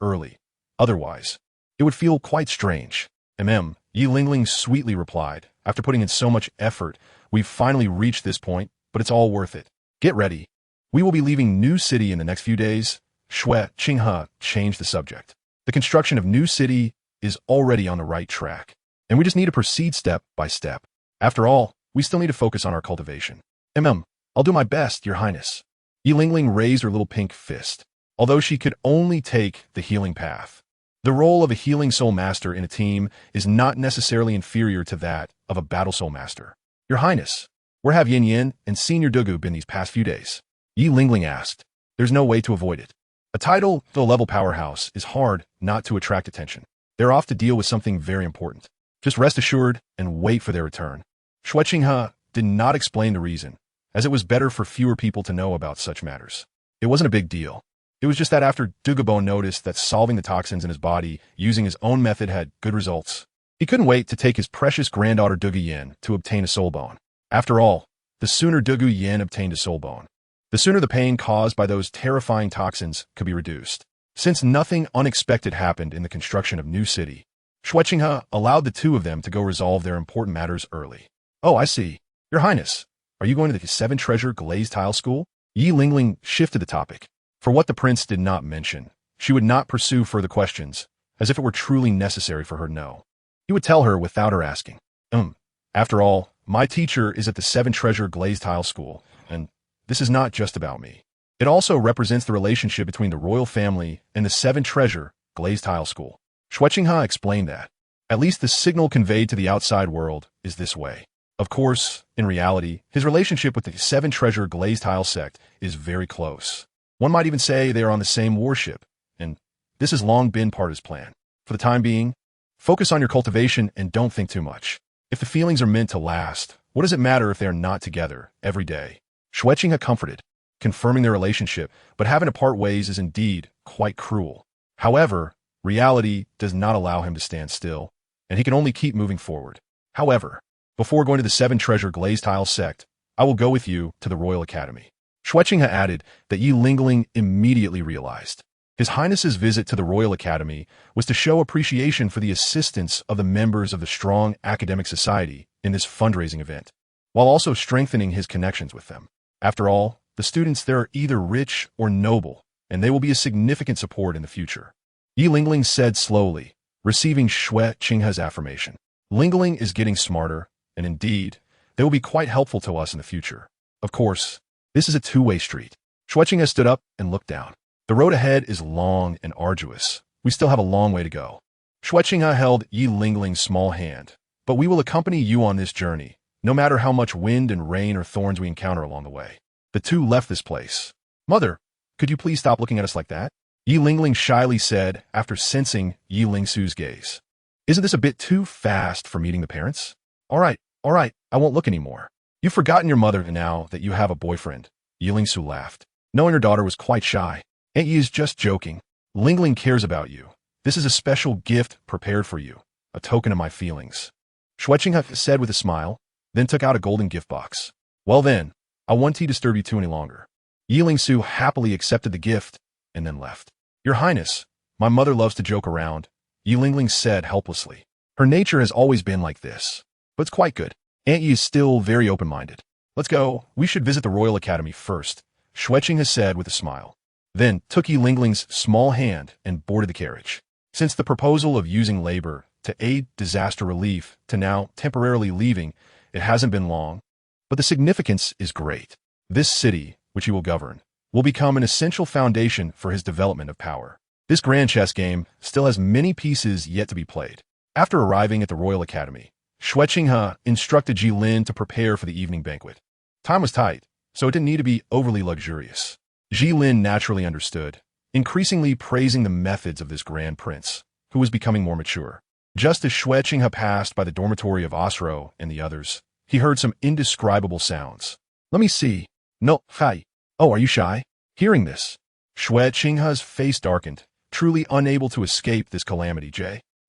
early. Otherwise, it would feel quite strange. Yi Lingling sweetly replied, after putting in so much effort, we've finally reached this point, but it's all worth it. Get ready. We will be leaving New City in the next few days. Xue Qinghe changed the subject. The construction of New City is already on the right track, and we just need to proceed step by step. After all, we still need to focus on our cultivation. I'll do my best, Your Highness. Yi Lingling raised her little pink fist, although she could only take the healing path. The role of a healing soul master in a team is not necessarily inferior to that of a battle soul master. Your Highness, where have Yin Yin and Senior Dugu been these past few days? Yi Lingling asked. There's no way to avoid it. A title, the level powerhouse, is hard not to attract attention. They're off to deal with something very important. Just rest assured and wait for their return. Xue Qinghe did not explain the reason, as it was better for fewer people to know about such matters. It wasn't a big deal. It was just that after Dugabo noticed that solving the toxins in his body using his own method had good results, he couldn't wait to take his precious granddaughter Dugu Yin to obtain a soul bone. After all, the sooner Dugu Yin obtained a soul bone, the sooner the pain caused by those terrifying toxins could be reduced. Since nothing unexpected happened in the construction of New City, Xue Qinghe allowed the two of them to go resolve their important matters early. Oh, I see. Your Highness, are you going to the 7 Treasure Glazed Tile School? Yi Lingling shifted the topic. For what the prince did not mention, she would not pursue further questions, as if it were truly necessary for her to know. He would tell her without her asking. After all, my teacher is at the 7 Treasure Glazed Tile School, and this is not just about me. It also represents the relationship between the royal family and the 7 Treasure Glazed Tile School. Xue Qinghe explained that. At least the signal conveyed to the outside world is this way. Of course, in reality, his relationship with the 7 Treasure Glazed Tile sect is very close. One might even say they are on the same warship, and this has long been part of his plan. For the time being, focus on your cultivation and don't think too much. If the feelings are meant to last, what does it matter if they are not together every day? Xue Qinghe comforted, confirming their relationship, but having to part ways is indeed quite cruel. However, reality does not allow him to stand still, and he can only keep moving forward. However, before going to the 7 Treasure Glazed Tile sect, I will go with you to the Royal Academy. Xue Qinghe added that Yi Lingling immediately realized. His Highness's visit to the Royal Academy was to show appreciation for the assistance of the members of the strong academic society in this fundraising event, while also strengthening his connections with them. After all, The students there are either rich or noble, and they will be a significant support in the future. Yi Lingling said slowly, receiving Xue Qinghe's affirmation. Lingling is getting smarter, and indeed, they will be quite helpful to us in the future. Of course, this is a two-way street. Xue Qinghe stood up and looked down. The road ahead is long and arduous. We still have a long way to go. Xue Qinghe held Yi Lingling's small hand. But we will accompany you on this journey, no matter how much wind and rain or thorns we encounter along the way. The two left this place. Mother, could you please stop looking at us like that? Yi Lingling shyly said after sensing Yi Lingsu's gaze. Isn't this a bit too fast for meeting the parents? All right, I won't look anymore. You've forgotten your mother now that you have a boyfriend. Yi Lingsu laughed, knowing her daughter was quite shy. Aunt Yi is just joking. Lingling cares about you. This is a special gift prepared for you, a token of my feelings. Xue Qinghe said with a smile, then took out a golden gift box. Well then, I won't disturb you too any longer. Yi Lingsu happily accepted the gift and then left. Your Highness, my mother loves to joke around, Yi Lingling said helplessly. Her nature has always been like this, but it's quite good. Aunt Yi is still very open-minded. Let's go. We should visit the Royal Academy first, Xue Qinghe said with a smile. Then took Yi Lingling's small hand and boarded the carriage. Since the proposal of using labor to aid disaster relief to now temporarily leaving, it hasn't been long, but the significance is great. This city, which he will govern, will become an essential foundation for his development of power. This grand chess game still has many pieces yet to be played. After arriving at the Royal Academy, Xue Qinghe instructed Ji Lin to prepare for the evening banquet. Time was tight, so it didn't need to be overly luxurious. Ji Lin naturally understood, increasingly praising the methods of this grand prince, who was becoming more mature. Just as Xue Qinghe passed by the dormitory of Osro and the others, he heard some indescribable sounds. Let me see. No, hi. Oh, are you shy? Hearing this, Xue Qinghe's face darkened, truly unable to escape this calamity.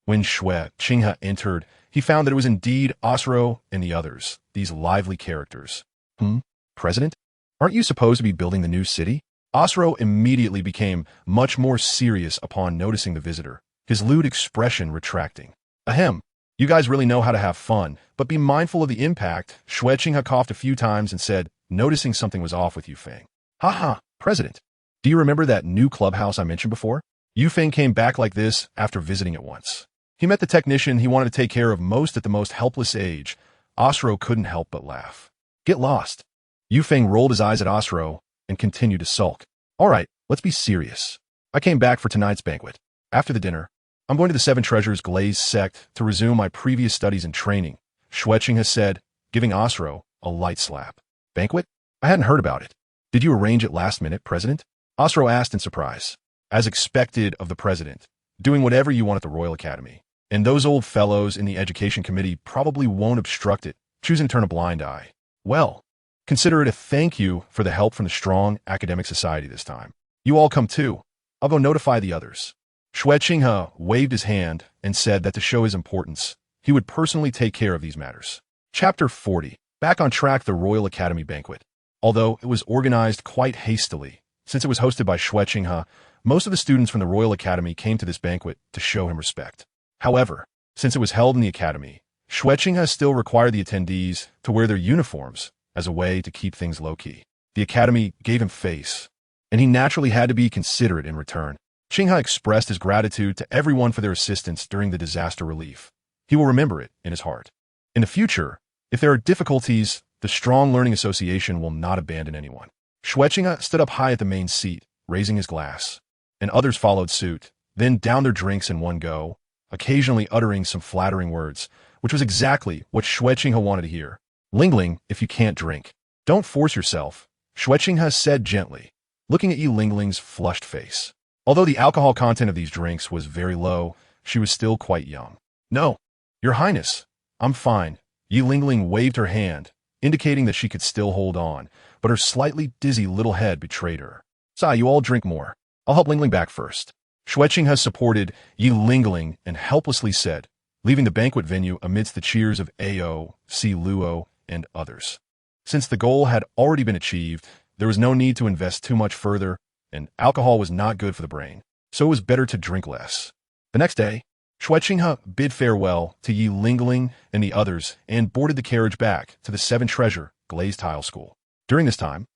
When Xue Qinghe entered, he found that it was indeed Osro and the others, these lively characters. President? Aren't you supposed to be building the new city? Osro immediately became much more serious upon noticing the visitor, his lewd expression retracting. Ahem. You guys really know how to have fun, but be mindful of the impact. Xue Qinghe coughed a few times and said, noticing something was off with Yufeng. Haha, President. Do you remember that new clubhouse I mentioned before? Yufeng came back like this after visiting it once. He met the technician he wanted to take care of most at the most helpless age. Osro couldn't help but laugh. Get lost. Yufeng rolled his eyes at Osro and continued to sulk. All right, let's be serious. I came back for tonight's banquet. After the dinner, I'm going to the Seven Treasures Glaze sect to resume my previous studies and training, Xue Qinghe said, giving Osro a light slap. Banquet? I hadn't heard about it. Did you arrange it last minute, President? Osro asked in surprise. As expected of the President, doing whatever you want at the Royal Academy. And those old fellows in the Education Committee probably won't obstruct it, choosing to turn a blind eye. Well, consider it a thank you for the help from the strong academic society this time. You all come too. I'll go notify the others. Xue Qinghe waved his hand and said that to show his importance, he would personally take care of these matters. Chapter 40. Back on track, the Royal Academy banquet. Although it was organized quite hastily, since it was hosted by Xue Qinghe, most of the students from the Royal Academy came to this banquet to show him respect. However, since it was held in the academy, Xue Qinghe still required the attendees to wear their uniforms as a way to keep things low-key. The academy gave him face, and he naturally had to be considerate in return. Qinghe expressed his gratitude to everyone for their assistance during the disaster relief. He will remember it in his heart. In the future, if there are difficulties, the Strong Learning Association will not abandon anyone. Xue Qinghe stood up high at the main seat, raising his glass, and others followed suit, then downed their drinks in one go, occasionally uttering some flattering words, which was exactly what Xue Qinghe wanted to hear. Lingling, if you can't drink, don't force yourself, Xue Qinghe said gently, looking at Yi Lingling's flushed face. Although the alcohol content of these drinks was very low, she was still quite young. No, Your Highness, I'm fine. Yi Lingling waved her hand, indicating that she could still hold on, but her slightly dizzy little head betrayed her. Sai, you all drink more. I'll help Lingling back first. Xue Qinghe supported Yi Lingling and helplessly said, leaving the banquet venue amidst the cheers of Ao, Si Luo, and others. Since the goal had already been achieved, there was no need to invest too much further, and alcohol was not good for the brain, so it was better to drink less. The next day, Xue Qinghe bid farewell to Yi Lingling and the others and boarded the carriage back to the Seven Treasure Glazed Tile School. During this time,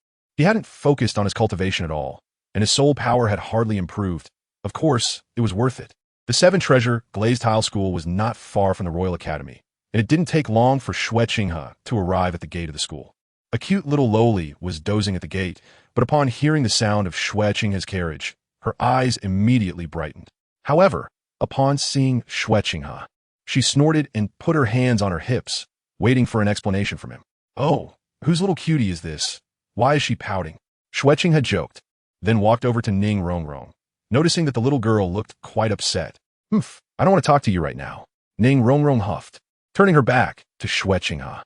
He hadn't focused on his cultivation at all, and his soul power had hardly improved. Of course, it was worth it. The Seven Treasure Glazed Tile School was not far from the Royal Academy, and it didn't take long for Xue Qinghe to arrive at the gate of the school. A cute little loli was dozing at the gate, but upon hearing the sound of Xue Qinghe's carriage, her eyes immediately brightened. However, upon seeing Xue Qinghe, she snorted and put her hands on her hips, waiting for an explanation from him. "Oh, whose little cutie is this? Why is she pouting?" Xue Qinghe joked, then walked over to Ning Renxue, noticing that the little girl looked quite upset. I don't want to talk to you right now," Ning Renxue huffed, turning her back to Xue Qinghe.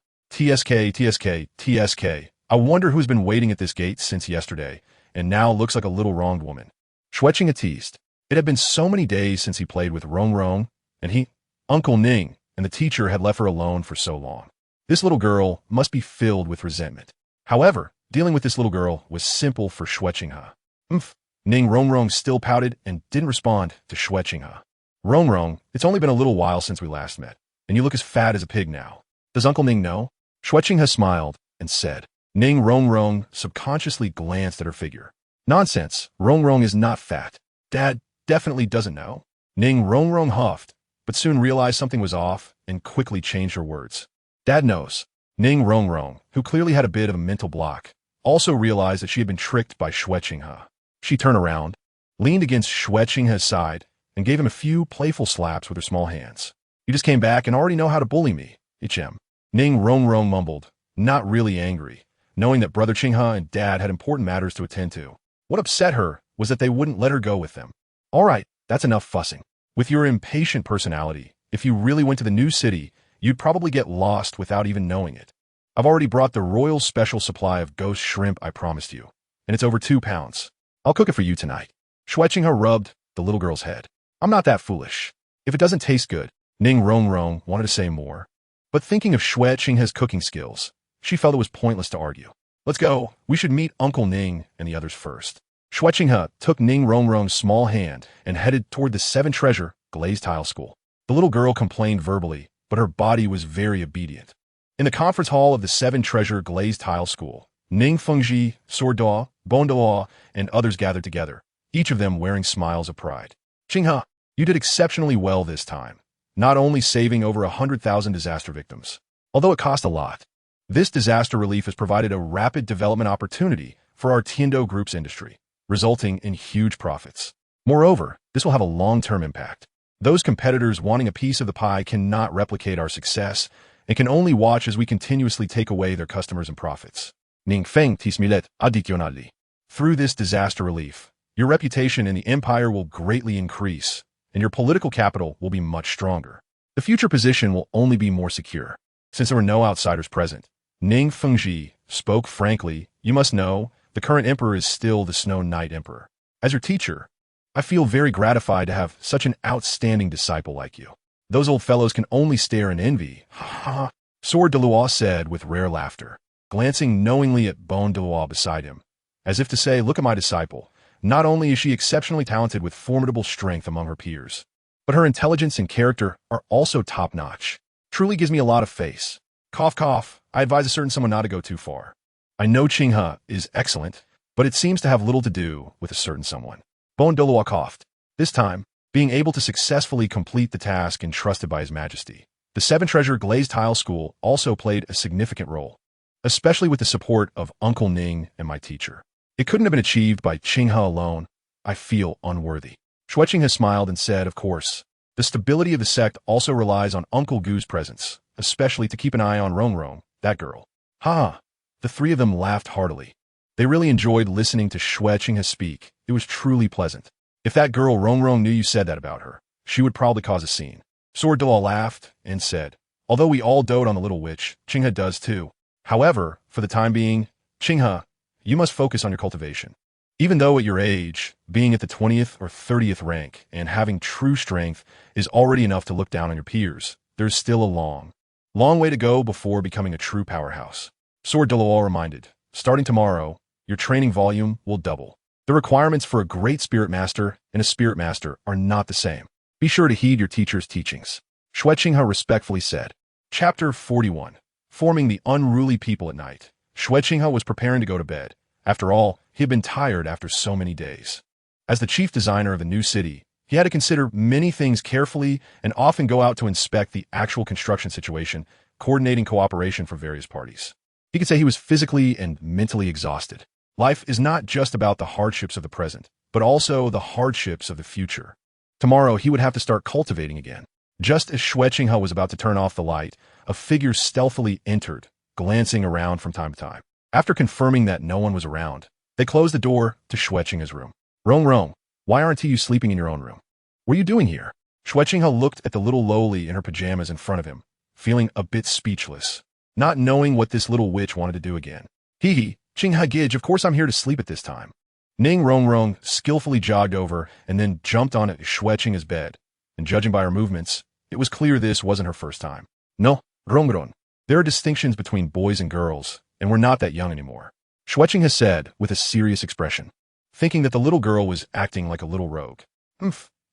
TSK. I wonder who's been waiting at this gate since yesterday, and now looks like a little wronged woman. Xue Qinghe teased. It had been so many days since he played with Renxue, and Uncle Ning, and the teacher had left her alone for so long. This little girl must be filled with resentment. However, dealing with this little girl was simple for Xue Qinghe. Ning Renxue still pouted and didn't respond to Xue Qinghe. "Renxue, it's only been a little while since we last met, and you look as fat as a pig now. Does Uncle Ning know?" Xue Qinghe smiled and said. Ning Renxue subconsciously glanced at her figure. "Nonsense, Renxue is not fat. Dad definitely doesn't know." Ning Renxue huffed, but soon realized something was off and quickly changed her words. "Dad knows." Ning Renxue, who clearly had a bit of a mental block, also realized that she had been tricked by Xue Qinghe. She turned around, leaned against Xue Qinghe's side, and gave him a few playful slaps with her small hands. "You just came back and already know how to bully me, Ichem." Ning Renxue mumbled, not really angry, knowing that Brother Qinghe and Dad had important matters to attend to. What upset her was that they wouldn't let her go with them. "All right, that's enough fussing. With your impatient personality, if you really went to the new city, you'd probably get lost without even knowing it. I've already brought the royal special supply of ghost shrimp I promised you, and it's over 2 pounds. I'll cook it for you tonight." Xue Qinghe rubbed the little girl's head. "I'm not that foolish. If it doesn't taste good," Ning Renxue wanted to say more, but thinking of Xue Qinghe's cooking skills, she felt it was pointless to argue. "Let's go. We should meet Uncle Ning and the others first." Xue Qinghe took Ning Renxue's small hand and headed toward the Seven Treasure Glazed Tile School. The little girl complained verbally, but her body was very obedient. In the conference hall of the Seven Treasure Glazed Tile School, Ning Fengji, Sword Duo, Bon Duo, and others gathered together, each of them wearing smiles of pride. "Qinghe, you did exceptionally well this time, not only saving over 100,000 disaster victims, although it cost a lot. This disaster relief has provided a rapid development opportunity for our Tiando Group's industry, resulting in huge profits. Moreover, this will have a long-term impact. Those competitors wanting a piece of the pie cannot replicate our success and can only watch as we continuously take away their customers and profits. Ning Feng Tismilet Additionally. Through this disaster relief, your reputation in the empire will greatly increase, and your political capital will be much stronger. The future position will only be more secure. Since there were no outsiders present, Ning Fengji spoke frankly. "You must know, the current emperor is still the Snow Knight Emperor. As your teacher, I feel very gratified to have such an outstanding disciple like you. Those old fellows can only stare in envy." "Ha." Sword Douluo said with rare laughter, glancing knowingly at Bon Douluo beside him, as if to say, "Look at my disciple. Not only is she exceptionally talented with formidable strength among her peers, but her intelligence and character are also top-notch. Truly gives me a lot of faith. Cough, cough. I advise a certain someone not to go too far. I know Qinghe is excellent, but it seems to have little to do with a certain someone." Bon Douluo coughed. This time, being able to successfully complete the task entrusted by His Majesty, the Seven Treasure Glazed Tile School also played a significant role, especially with the support of Uncle Ning and my teacher. It couldn't have been achieved by Qinghe alone. I feel unworthy. Xue Qinghe smiled and said, "Of course, the stability of the sect also relies on Uncle Gu's presence, especially to keep an eye on Renxue, that girl." "Ha!" The three of them laughed heartily. They really enjoyed listening to Xue Qinghe speak. It was truly pleasant. If that girl Renxue knew you said that about her, she would probably cause a scene. Sword Duo laughed and said, "Although we all dote on the little witch, Qinghe does too. However, for the time being, Qinghe, you must focus on your cultivation. Even though at your age, being at the 20th or 30th rank and having true strength is already enough to look down on your peers, there's still a long way to go before becoming a true powerhouse." Sword Douluo reminded, "Starting tomorrow, your training volume will double. The requirements for a great spirit master and a spirit master are not the same. Be sure to heed your teacher's teachings." Xue Qinghe respectfully said. Chapter 41. Forming the unruly people at night. Xue Qinghe was preparing to go to bed, After all, he had been tired after so many days. As the chief designer of the new city, he had to consider many things carefully and often go out to inspect the actual construction situation, coordinating cooperation from various parties. He could say he was physically and mentally exhausted. Life is not just about the hardships of the present, but also the hardships of the future. Tomorrow, he would have to start cultivating again. Just as Xue Qinghe was about to turn off the light, a figure stealthily entered, glancing around from time to time. After confirming that no one was around, they closed the door to Xue Qinghe's room. Rong, why aren't you sleeping in your own room? What are you doing here? Xue Qinghe looked at the little lowly in her pajamas in front of him, feeling a bit speechless, not knowing what this little witch wanted to do again. Hee, Qinghe Gij, of course I'm here to sleep at this time. Ning Rong skillfully jogged over and then jumped on Xue Qinghe's bed, and judging by her movements, it was clear this wasn't her first time. No, Rong, there are distinctions between boys and girls, and we're not that young anymore, Xue Qinghe said with a serious expression, thinking that the little girl was acting like a little rogue.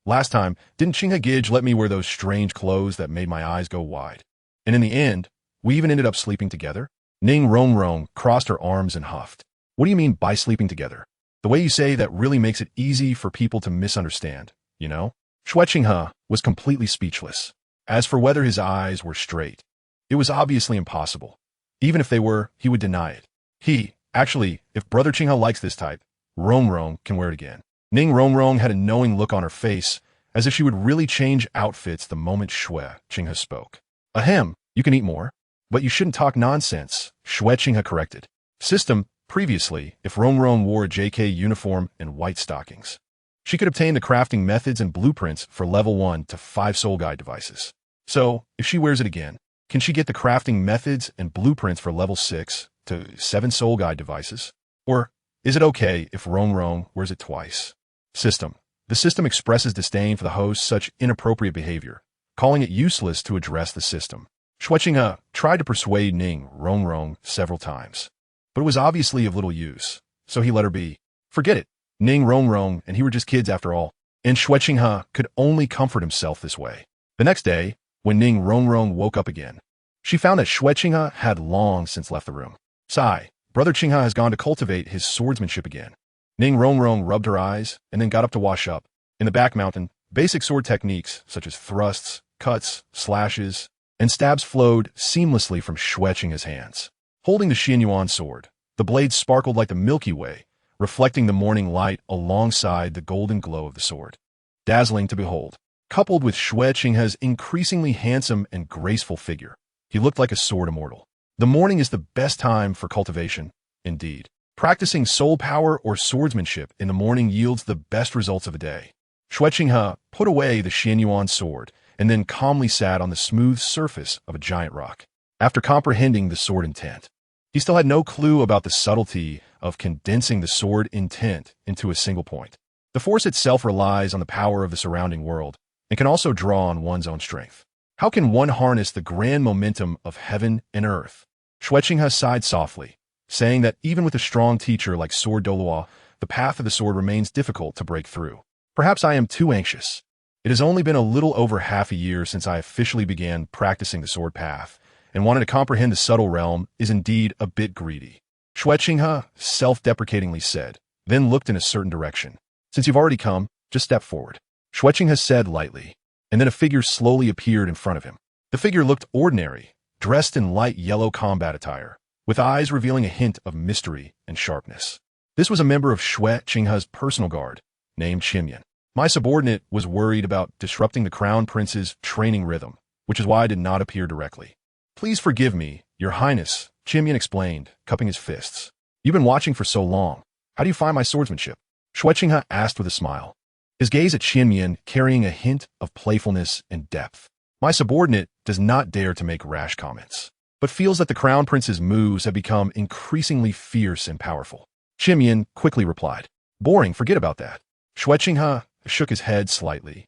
Last time, didn't Qinghe Gij let me wear those strange clothes that made my eyes go wide? And in the end, we even ended up sleeping together? Ning Rong crossed her arms and huffed. What do you mean by sleeping together? The way you say that really makes it easy for people to misunderstand, you know? Xue Qinghe was completely speechless. As for whether his eyes were straight, it was obviously impossible. Even if they were, he would deny it. Actually, if Brother Qinghe likes this type, Rong can wear it again. Ning Rong had a knowing look on her face, as if she would really change outfits the moment Xue Qinghe spoke. Ahem, you can eat more, but you shouldn't talk nonsense, Xue Qinghe corrected. System, previously, if Rong wore a JK uniform and white stockings, she could obtain the crafting methods and blueprints for level 1 to 5 soul guide devices. So, if she wears it again, can she get the crafting methods and blueprints for level 6 to 7 soul guide devices? Or is it okay if Rong wears it twice? System. The system expresses disdain for the host's such inappropriate behavior, calling it useless to address the system. Xue Qinghe tried to persuade Ning Rong several times, but it was obviously of little use, so he let her be. Forget it. Ning Rong and he were just kids after all, and Xue Qinghe could only comfort himself this way. The next day, when Ning Rong woke up again, she found that Xue Qinghe had long since left the room. Sigh, Brother Qinghe has gone to cultivate his swordsmanship again. Ning Rong rubbed her eyes and then got up to wash up. In the back mountain, basic sword techniques such as thrusts, cuts, slashes, and stabs flowed seamlessly from Xue Qinghe's hands. Holding the Xuanyuan Sword, the blade sparkled like the Milky Way, reflecting the morning light alongside the golden glow of the sword. Dazzling to behold. Coupled with Xue Qinghe's increasingly handsome and graceful figure, he looked like a sword immortal. The morning is the best time for cultivation, indeed. Practicing soul power or swordsmanship in the morning yields the best results of the day. Xue Qinghe put away the Xuanyuan Sword and then calmly sat on the smooth surface of a giant rock. After comprehending the sword intent, he still had no clue about the subtlety of condensing the sword intent into a single point. The force itself relies on the power of the surrounding world and can also draw on one's own strength. How can one harness the grand momentum of heaven and earth? Xue Qinghe sighed softly, saying that even with a strong teacher like Sword Douluo, the path of the sword remains difficult to break through. Perhaps I am too anxious. It has only been a little over half a year since I officially began practicing the sword path, and wanting to comprehend the subtle realm is indeed a bit greedy. Xue Qinghe self-deprecatingly said, then looked in a certain direction. Since you've already come, just step forward. Xue Qinghe said lightly, and then a figure slowly appeared in front of him. The figure looked ordinary, dressed in light yellow combat attire, with eyes revealing a hint of mystery and sharpness. This was a member of Xue Qinghe's personal guard, named Qian. My subordinate was worried about disrupting the Crown Prince's training rhythm, which is why I did not appear directly. Please forgive me, Your Highness, Qian explained, cupping his fists. You've been watching for so long. How do you find my swordsmanship? Xue Qinghe asked with a smile, his gaze at Qian carrying a hint of playfulness and depth. My subordinate does not dare to make rash comments, but feels that the Crown Prince's moves have become increasingly fierce and powerful. Qian quickly replied, boring, forget about that. Xue Qinghe shook his head slightly.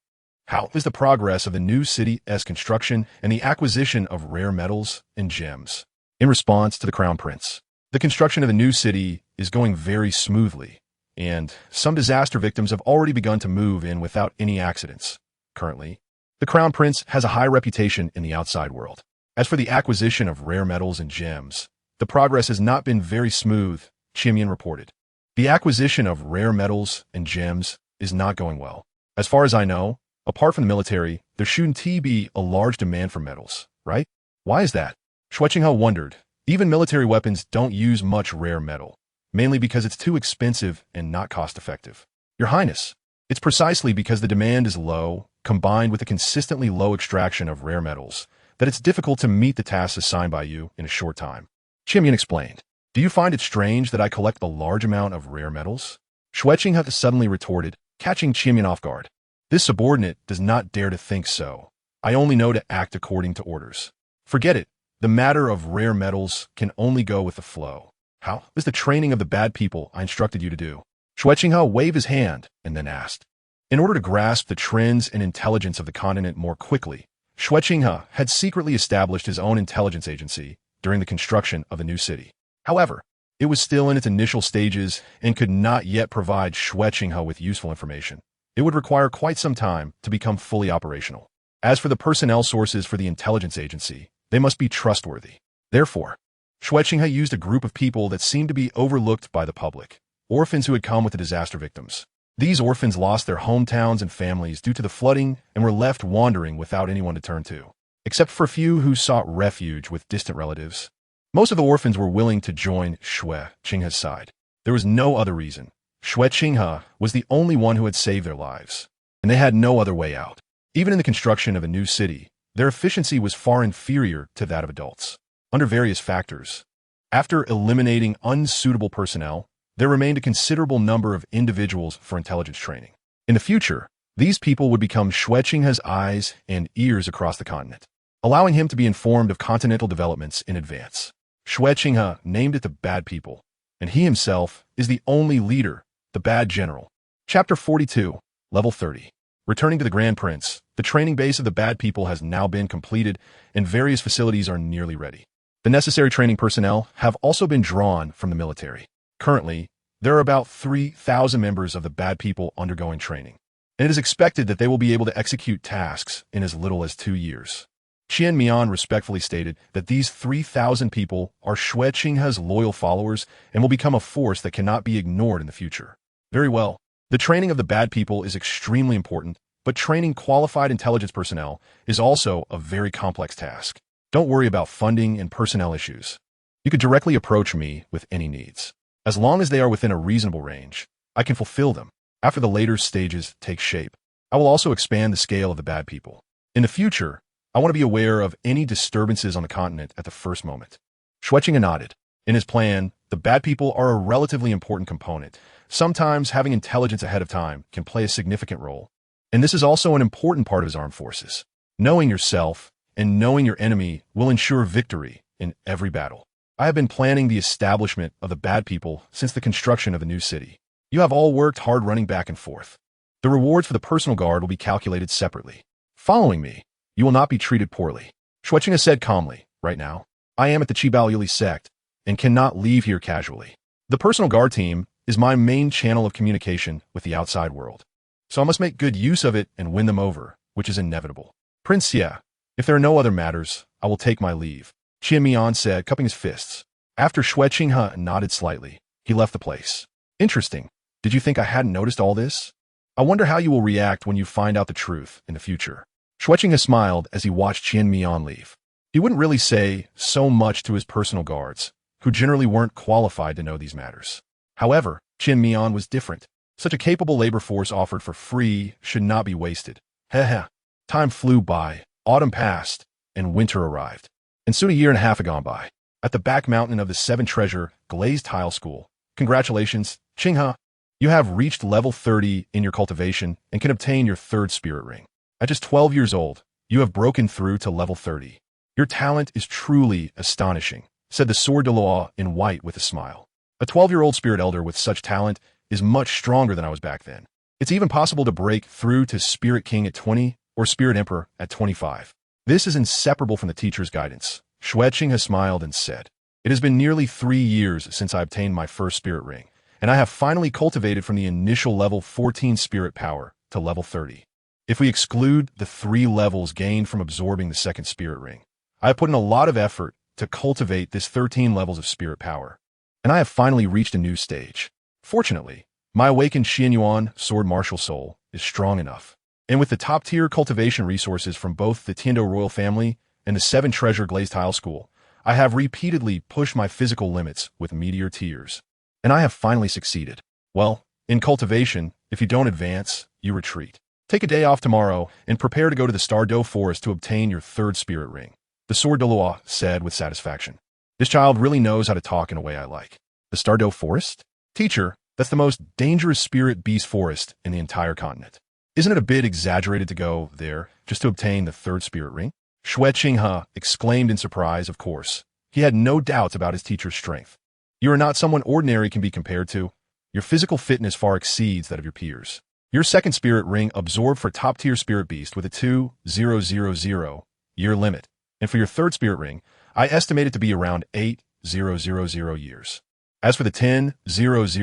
How is the progress of the new city's construction and the acquisition of rare metals and gems? In response to the Crown Prince, the construction of the new city is going very smoothly, and some disaster victims have already begun to move in without any accidents. Currently, the Crown Prince has a high reputation in the outside world. As for the acquisition of rare metals and gems, the progress has not been very smooth, Qian reported. The acquisition of rare metals and gems is not going well. As far as I know, apart from the military, there shouldn't be a large demand for metals, right? Why is that? Xue Qinghe wondered. Even military weapons don't use much rare metal, mainly because it's too expensive and not cost-effective. Your Highness, it's precisely because the demand is low, combined with a consistently low extraction of rare metals, that it's difficult to meet the tasks assigned by you in a short time. Qian explained. Do you find it strange that I collect a large amount of rare metals? Xue Qinghe suddenly retorted, catching Qian off guard. This subordinate does not dare to think so. I only know to act according to orders. Forget it. The matter of rare metals can only go with the flow. How is the training of the bad people I instructed you to do? Xue Qinghe waved his hand and then asked. In order to grasp the trends and intelligence of the continent more quickly, Xue Qinghe had secretly established his own intelligence agency during the construction of the new city. However, it was still in its initial stages and could not yet provide Xue Qinghe with useful information. It would require quite some time to become fully operational. As for the personnel sources for the intelligence agency, they must be trustworthy. Therefore, Xue Qinghe used a group of people that seemed to be overlooked by the public, orphans who had come with the disaster victims. These orphans lost their hometowns and families due to the flooding and were left wandering without anyone to turn to, except for a few who sought refuge with distant relatives. Most of the orphans were willing to join Xue Qinghe's side. There was no other reason. Xue Qinghe was the only one who had saved their lives, and they had no other way out. Even in the construction of a new city, their efficiency was far inferior to that of adults, under various factors. After eliminating unsuitable personnel, there remained a considerable number of individuals for intelligence training. In the future, these people would become Xue Qinghe's eyes and ears across the continent, allowing him to be informed of continental developments in advance. Xue Qinghe named it the Bad People, and he himself is the only leader, the Bad General. Chapter 42, Level 30. Returning to the Grand Prince, the training base of the Bad People has now been completed, and various facilities are nearly ready. The necessary training personnel have also been drawn from the military. Currently, there are about 3,000 members of the Bad People undergoing training, and it is expected that they will be able to execute tasks in as little as 2 years. Qian respectfully stated that these 3,000 people are Xue Qinghe's loyal followers and will become a force that cannot be ignored in the future. Very well. The training of the Bad People is extremely important, but training qualified intelligence personnel is also a very complex task. Don't worry about funding and personnel issues. You could directly approach me with any needs. As long as they are within a reasonable range, I can fulfill them. After the later stages take shape, I will also expand the scale of the Bad People. In the future, I want to be aware of any disturbances on the continent at the first moment. Xue Qinghe nodded. In his plan, the Bad People are a relatively important component. Sometimes having intelligence ahead of time can play a significant role. And this is also an important part of his armed forces. Knowing yourself and knowing your enemy will ensure victory in every battle. I have been planning the establishment of the Bad People since the construction of the new city. You have all worked hard running back and forth. The rewards for the personal guard will be calculated separately. Following me, you will not be treated poorly. Xue Qinghe said calmly, right now, I am at the Qibaoyuli sect and cannot leave here casually. The personal guard team is my main channel of communication with the outside world. So I must make good use of it and win them over, which is inevitable. Prince Xie, if there are no other matters, I will take my leave. Qian said, cupping his fists. After Xue Qinghe nodded slightly, he left the place. Interesting. Did you think I hadn't noticed all this? I wonder how you will react when you find out the truth in the future. Xue Qinghe smiled as he watched Qian leave. He wouldn't really say so much to his personal guards, who generally weren't qualified to know these matters. However, Qian was different. Such a capable labor force offered for free should not be wasted. Heh. Time flew by, autumn passed, and winter arrived. And soon a year and a half had gone by. At the back mountain of the Seven Treasure Glazed Tile School. Congratulations, Qinghe. You have reached level 30 in your cultivation and can obtain your 3rd spirit ring. At just 12 years old, you have broken through to level 30. Your talent is truly astonishing, said the Sword Douluo in white with a smile. A 12-year-old spirit elder with such talent is much stronger than I was back then. It's even possible to break through to Spirit King at 20 or Spirit Emperor at 25. This is inseparable from the teacher's guidance. Xue Qinghe smiled and said, It has been nearly 3 years since I obtained my first spirit ring, and I have finally cultivated from the initial level 14 spirit power to level 30. If we exclude the 3 levels gained from absorbing the 2nd spirit ring, I have put in a lot of effort to cultivate this 13 levels of spirit power. and I have finally reached a new stage. Fortunately, my awakened Xuanyuan Sword martial soul is strong enough. And with the top-tier cultivation resources from both the Tiando royal family and the 7 treasure glazed tile school, I have repeatedly pushed my physical limits with meteor tears. And I have finally succeeded. Well, in cultivation, if you don't advance, you retreat. Take a day off tomorrow and prepare to go to the Douluo Forest to obtain your 3rd spirit ring, the Sword Douluo said with satisfaction. This child really knows how to talk in a way I like. The Douluo Forest? Teacher, that's the most dangerous spirit beast forest in the entire continent. Isn't it a bit exaggerated to go there just to obtain the 3rd spirit ring? Xue Qinghe exclaimed in surprise, of course. He had no doubts about his teacher's strength. You are not someone ordinary can be compared to. Your physical fitness far exceeds that of your peers. Your 2nd spirit ring absorbed for top-tier spirit beast with a 2,000 year limit. And for your 3rd spirit ring, I estimate it to be around 8,000 years. As for the 10,000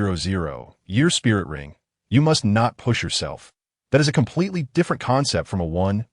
year spirit ring, you must not push yourself. That is a completely different concept from a 1,000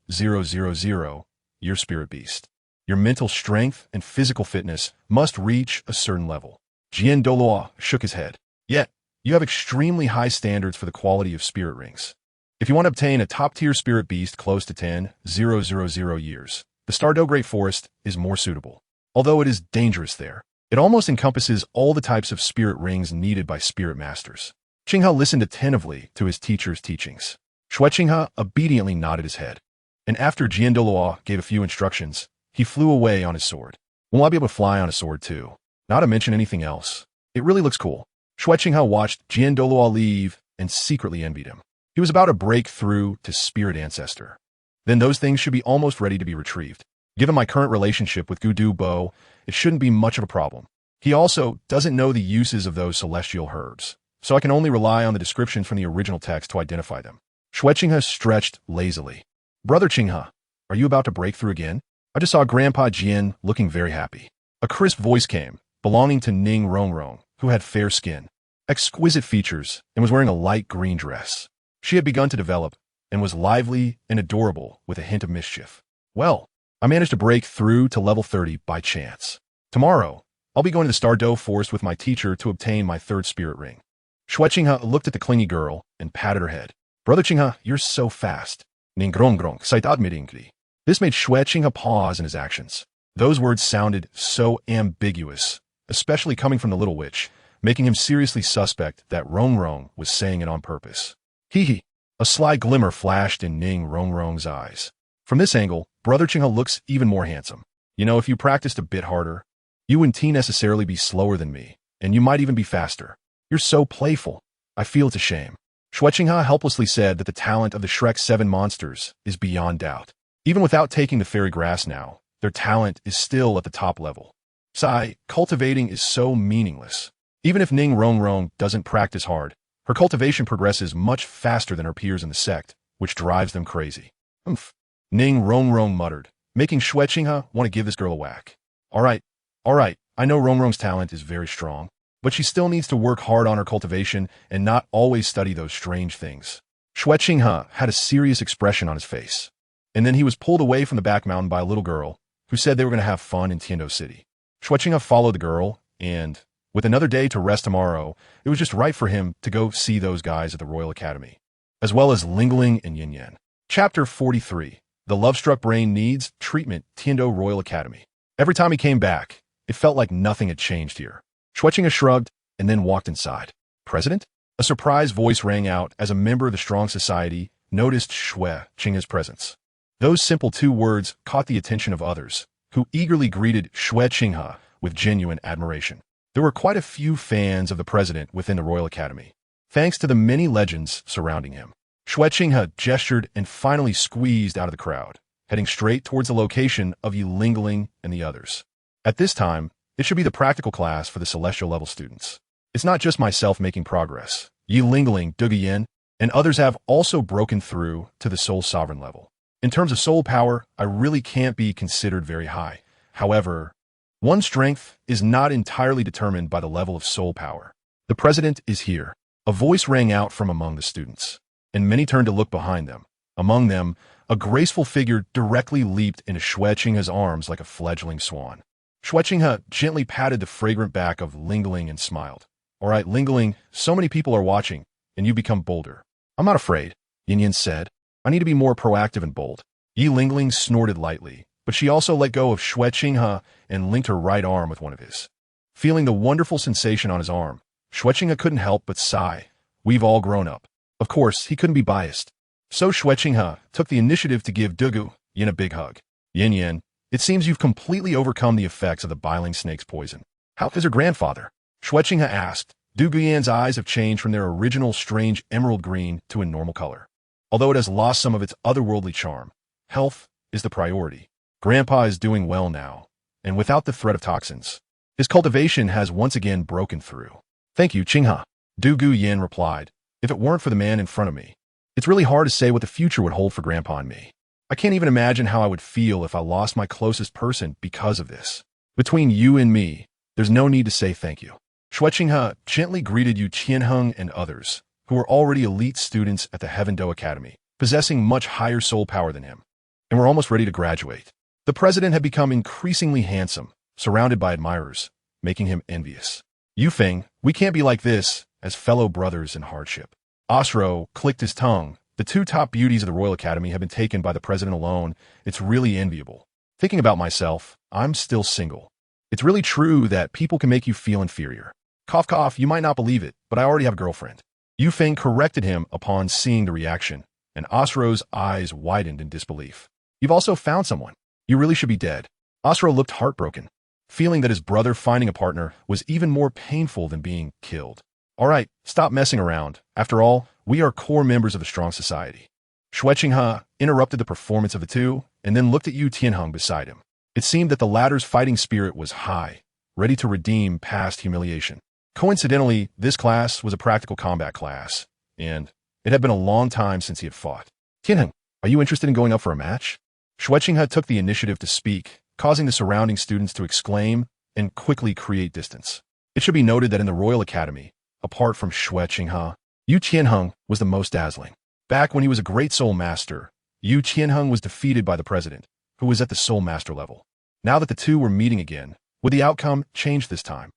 year spirit beast. Your mental strength and physical fitness must reach a certain level. Jian Douluo shook his head. Yet, you have extremely high standards for the quality of spirit rings. If you want to obtain a top-tier spirit beast close to 10,000 years, the Douluo Great Forest is more suitable. Although it is dangerous there, it almost encompasses all the types of spirit rings needed by spirit masters. Qinghe listened attentively to his teacher's teachings. Xue Qinghe obediently nodded his head. And after Jian Douluo gave a few instructions, he flew away on his sword. Will I be able to fly on a sword too? Not to mention anything else. It really looks cool. Xue Qinghe watched Jian Douluo leave and secretly envied him. He was about to break through to Spirit Ancestor. Then those things should be almost ready to be retrieved. Given my current relationship with Gudu Bo, it shouldn't be much of a problem. He also doesn't know the uses of those celestial herbs, so I can only rely on the descriptions from the original text to identify them. Xue Qinghe stretched lazily. Brother Qinghe, are you about to break through again? I just saw Grandpa Jian looking very happy. A crisp voice came, belonging to Ning Renxue, who had fair skin, exquisite features, and was wearing a light green dress. She had begun to develop, and was lively and adorable with a hint of mischief. Well, I managed to break through to level 30 by chance. Tomorrow, I'll be going to the Douluo Forest with my teacher to obtain my 3rd spirit ring. Xue Qinghe looked at the clingy girl and patted her head. Brother Qinghe, you're so fast. Ning Renxue sait admiringly. This made Xue Qinghe pause in his actions. Those words sounded so ambiguous, especially coming from the little witch, making him seriously suspect that Renxue was saying it on purpose. Hee. A sly glimmer flashed in Ning Renxue's eyes. From this angle, Brother Qinghe looks even more handsome. You know, if you practiced a bit harder, you wouldn't necessarily be slower than me, and you might even be faster. You're so playful. I feel it's a shame. Xue Qinghe helplessly said that the talent of the Shrek 7 monsters is beyond doubt. Even without taking the fairy grass now, their talent is still at the top level. Sigh, cultivating is so meaningless. Even if Ning Renxue doesn't practice hard, her cultivation progresses much faster than her peers in the sect, which drives them crazy. Umph. Ning Renxue muttered, making Xue Qinghe want to give this girl a whack. All right, I know Renxue's talent is very strong, but she still needs to work hard on her cultivation and not always study those strange things. Xue Qinghe had a serious expression on his face. And then he was pulled away from the back mountain by a little girl who said they were going to have fun in Tiando City. Xue Qinghe followed the girl, and with another day to rest tomorrow, it was just right for him to go see those guys at the Royal Academy, as well as Lingling and Yin Yan. Chapter 43. The Love-Struck Brain Needs Treatment, Tiando Royal Academy. Every time he came back, it felt like nothing had changed here. Xue Qinghe shrugged and then walked inside. President? A surprised voice rang out as a member of the Strong Society noticed Xue Qinghe's presence. Those simple 2 words caught the attention of others, who eagerly greeted Xue Qinghe with genuine admiration. There were quite a few fans of the president within the Royal Academy, thanks to the many legends surrounding him. Xue Qinghe gestured and finally squeezed out of the crowd, heading straight towards the location of Lingling and the others. At this time, it should be the practical class for the celestial level students. It's not just myself making progress. Lingling, Dugayen, and others have also broken through to the soul sovereign level. In terms of soul power, I really can't be considered very high. However, one's strength is not entirely determined by the level of soul power. The president is here. A voice rang out from among the students, and many turned to look behind them. Among them, a graceful figure directly leaped into Xue Qinghe's arms like a fledgling swan. Xue Qinghe gently patted the fragrant back of Lingling and smiled. All right, Lingling, so many people are watching, and you become bolder. I'm not afraid, Yin Yin said. I need to be more proactive and bold. Yi Lingling snorted lightly, but she also let go of Xue Qinghe and linked her right arm with one of his. Feeling the wonderful sensation on his arm, Xue Qinghe couldn't help but sigh. We've all grown up. Of course, he couldn't be biased. So Xue Qinghe took the initiative to give Douluo Yin a big hug. Yin Yin, it seems you've completely overcome the effects of the biling snake's poison. How is her grandfather? Xue Qinghe asked. Douluo Yin's eyes have changed from their original strange emerald green to a normal color. Although it has lost some of its otherworldly charm, health is the priority. Grandpa is doing well now, and without the threat of toxins. His cultivation has once again broken through. Thank you, Qinghe. Douluo Yin replied. If it weren't for the man in front of me, it's really hard to say what the future would hold for Grandpa and me. I can't even imagine how I would feel if I lost my closest person because of this. Between you and me, there's no need to say thank you. Xue Qinghe gently greeted Yu Qianheng and others, who were already elite students at the Douluo Academy, possessing much higher soul power than him, and were almost ready to graduate. The president had become increasingly handsome, surrounded by admirers, making him envious. Yu Feng, we can't be like this, as fellow brothers in hardship. Osro clicked his tongue. The two top beauties of the Royal Academy have been taken by the president alone. It's really enviable. Thinking about myself, I'm still single. It's really true that people can make you feel inferior. Cough cough, you might not believe it, but I already have a girlfriend. Yu Feng corrected him upon seeing the reaction, and Osro's eyes widened in disbelief. You've also found someone. You really should be dead. Osro looked heartbroken, feeling that his brother finding a partner was even more painful than being killed. All right, stop messing around. After all, we are core members of a strong society. Xue Qinghe interrupted the performance of the two, and then looked at Yu Tianheng beside him. It seemed that the latter's fighting spirit was high, ready to redeem past humiliation. Coincidentally, this class was a practical combat class, and it had been a long time since he had fought. Tianheng, are you interested in going up for a match? Xue Qinghe took the initiative to speak, causing the surrounding students to exclaim and quickly create distance. It should be noted that in the Royal Academy, apart from Xue Qinghe, Yu Tianheng was the most dazzling. Back when he was a great soulmaster, Yu Tianheng was defeated by the president, who was at the soulmaster level. Now that the two were meeting again, would the outcome change this time?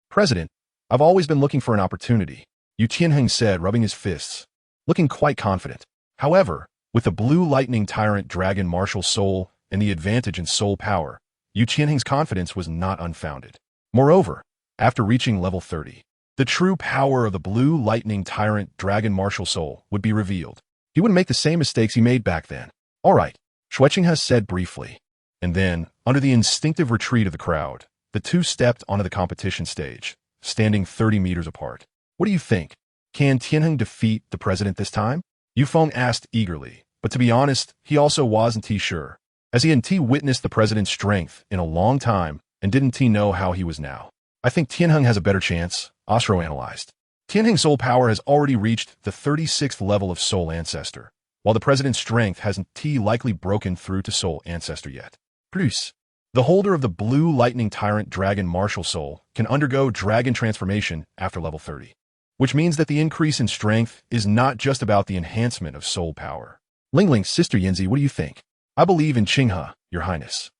President, I've always been looking for an opportunity, Yu Tianheng said, rubbing his fists, looking quite confident. However, with the blue lightning tyrant dragon martial soul and the advantage in soul power, Yu Tianheng's confidence was not unfounded. Moreover, after reaching level 30, the true power of the blue lightning tyrant dragon martial soul would be revealed. He wouldn't make the same mistakes he made back then. All right, Xue Qinghe said briefly. And then, under the instinctive retreat of the crowd, the two stepped onto the competition stage, standing 30 meters apart. What do you think? Can Tianheng defeat the president this time? Yu Feng asked eagerly, but to be honest, he also wasn't sure, as he hadn't witnessed the president's strength in a long time and didn't know how he was now. I think Tianheng has a better chance, Osro analyzed. Tianheng's soul power has already reached the 36th level of Soul Ancestor, while the president's strength hasn't likely broken through to Soul Ancestor yet. Plus, the holder of the blue lightning tyrant dragon martial soul can undergo dragon transformation after level 30, which means that the increase in strength is not just about the enhancement of soul power. Lingling's sister Yinzi, what do you think? I believe in Qinghe, Your Highness.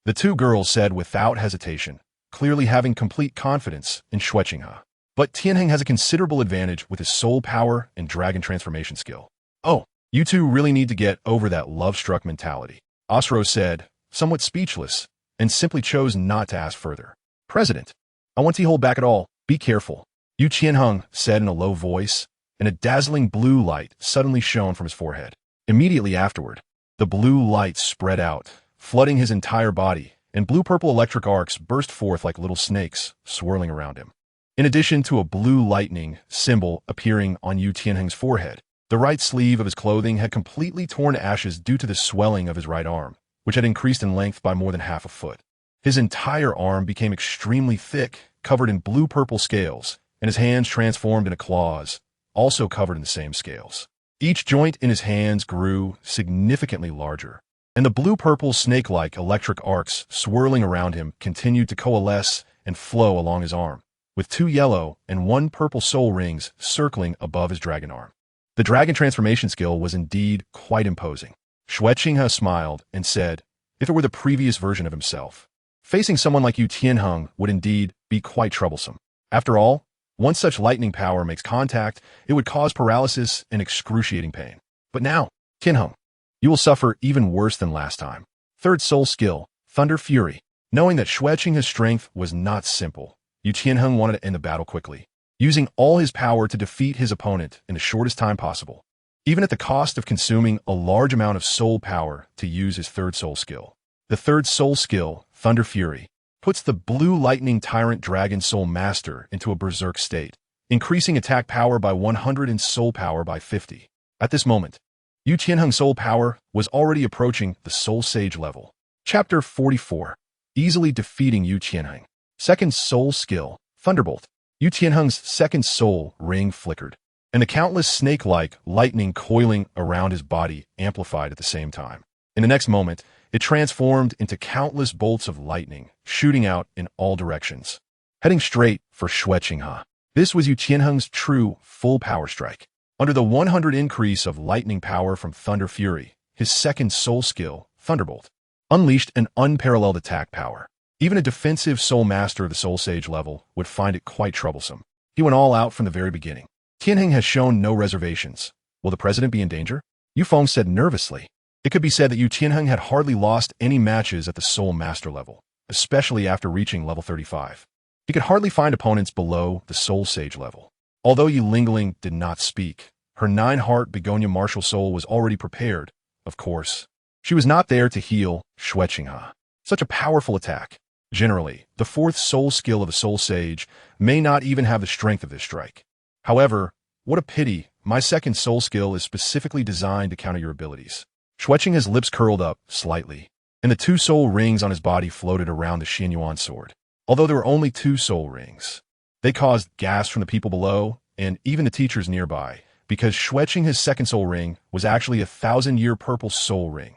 The two girls said without hesitation, clearly having complete confidence in Xue Qinghe. But Tianheng has a considerable advantage with his soul power and dragon transformation skill. Oh, you two really need to get over that love-struck mentality, Osro said, somewhat speechless, and simply chose not to ask further. President, I won't hold back at all. Be careful, Yu Qianheng said in a low voice, and a dazzling blue light suddenly shone from his forehead. Immediately afterward, the blue light spread out, flooding his entire body, and blue-purple electric arcs burst forth like little snakes, swirling around him. In addition to a blue lightning symbol appearing on Yu Tianheng's forehead, the right sleeve of his clothing had completely torn to ashes due to the swelling of his right arm, which had increased in length by more than half a foot. His entire arm became extremely thick, covered in blue-purple scales, and his hands transformed into claws, also covered in the same scales. Each joint in his hands grew significantly larger, and the blue-purple snake-like electric arcs swirling around him continued to coalesce and flow along his arm, with 2 yellow and 1 purple soul rings circling above his dragon arm. The dragon transformation skill was indeed quite imposing. Xue Qinghe smiled and said, if it were the previous version of himself, Facing someone like Yu Tianheng would indeed be quite troublesome. After all, once such lightning power makes contact, it would cause paralysis and excruciating pain. But now, Tianheng, you will suffer even worse than last time. Third soul skill, Thunder Fury. Knowing that Xue Qinghe's strength was not simple, Yu Tianheng wanted to end the battle quickly, using all his power to defeat his opponent in the shortest time possible, even at the cost of consuming a large amount of soul power to use his third soul skill. The third soul skill, Thunder Fury, puts the blue lightning tyrant dragon soul master into a berserk state, increasing attack power by 100 and soul power by 50. At this moment, Yu Tianheng's soul power was already approaching the soul sage level. Chapter 44. Easily defeating Yu Tianheng. Second soul skill, Thunderbolt. Yu Tianheng's second soul ring flickered, and the countless snake-like lightning coiling around his body amplified at the same time. In the next moment, it transformed into countless bolts of lightning, shooting out in all directions, heading straight for Xue Qinghe. This was Yu Tianheng's true full power strike. Under the 100 increase of lightning power from Thunder Fury, his second soul skill, Thunderbolt, unleashed an unparalleled attack power. Even a defensive soul master of the soul sage level would find it quite troublesome. He went all out from the very beginning. Tianheng has shown no reservations. Will the president be in danger? Yu Feng said nervously. It could be said that Yu Tianheng had hardly lost any matches at the soul master level, especially after reaching level 35. He could hardly find opponents below the soul sage level. Although Yu Lingling did not speak, her 9-heart begonia martial soul was already prepared, of course. She was not there to heal Xue Qinghe. Such a powerful attack. Generally, the fourth soul skill of a soul sage may not even have the strength of this strike. However, what a pity, my second soul skill is specifically designed to counter your abilities. Xue Qinghe's lips curled up slightly, and the 2 soul rings on his body floated around the Xuanyuan Sword. Although there were only 2 soul rings, they caused gasps from the people below and even the teachers nearby, because Xue Qinghe's second soul ring was actually a 1,000-year purple soul ring.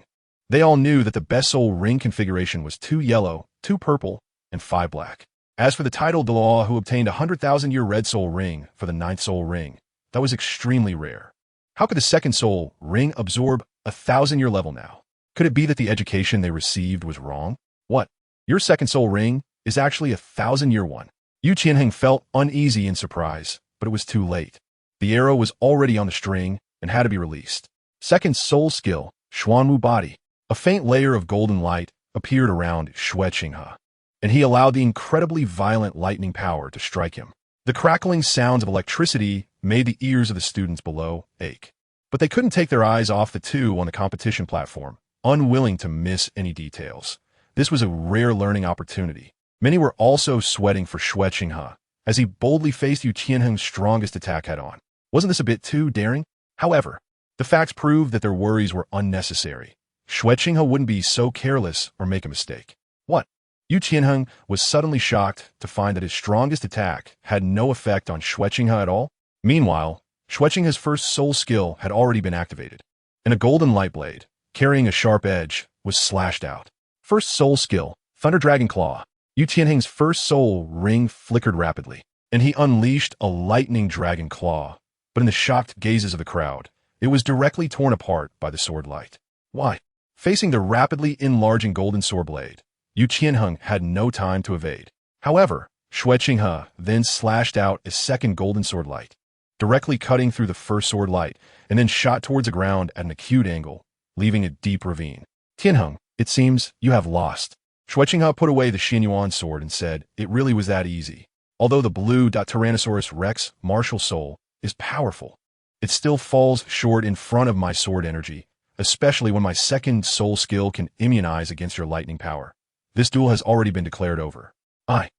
They all knew that the best soul ring configuration was 2 yellow, 2 purple, and 5 black. As for the title Douluo, who obtained a 100,000-year red soul ring for the 9th soul ring, that was extremely rare. How could the second soul ring absorb a 1,000-year level now? Could it be that the education they received was wrong? What? Your second soul ring is actually a 1,000-year one. Yu Tianheng felt uneasy in surprise, but it was too late. The arrow was already on the string and had to be released. Second soul skill, Xuanyuan Body. A faint layer of golden light appeared around Xue Qinghe, and he allowed the incredibly violent lightning power to strike him. The crackling sounds of electricity made the ears of the students below ache. But they couldn't take their eyes off the 2 on the competition platform, unwilling to miss any details. This was a rare learning opportunity. Many were also sweating for Xue Qinghe, as he boldly faced Yu Tianheng's strongest attack head-on. Wasn't this a bit too daring? However, the facts proved that their worries were unnecessary. Xue Qinghe wouldn't be so careless or make a mistake. What? Yu Tianheng was suddenly shocked to find that his strongest attack had no effect on Xue Qinghe at all. Meanwhile, Xue Qinghe's first soul skill had already been activated, and a golden light blade, carrying a sharp edge, was slashed out. First soul skill, Thunder Dragon Claw. Yu Tianheng's first soul ring flickered rapidly, and he unleashed a lightning dragon claw. But in the shocked gazes of the crowd, it was directly torn apart by the sword light. Why? Facing the rapidly enlarging golden sword blade, Yu Tianheng had no time to evade. However, Xue Qinghe then slashed out a second golden sword light, directly cutting through the first sword light, and then shot towards the ground at an acute angle, leaving a deep ravine. Tianheng, it seems you have lost. Xue Qinghe put away the Xuanyuan Sword and said, it really was that easy. Although the blue Tyrannosaurus Rex martial soul is powerful, it still falls short in front of my sword energy, especially when my second soul skill can immunize against your lightning power. This duel has already been declared over. I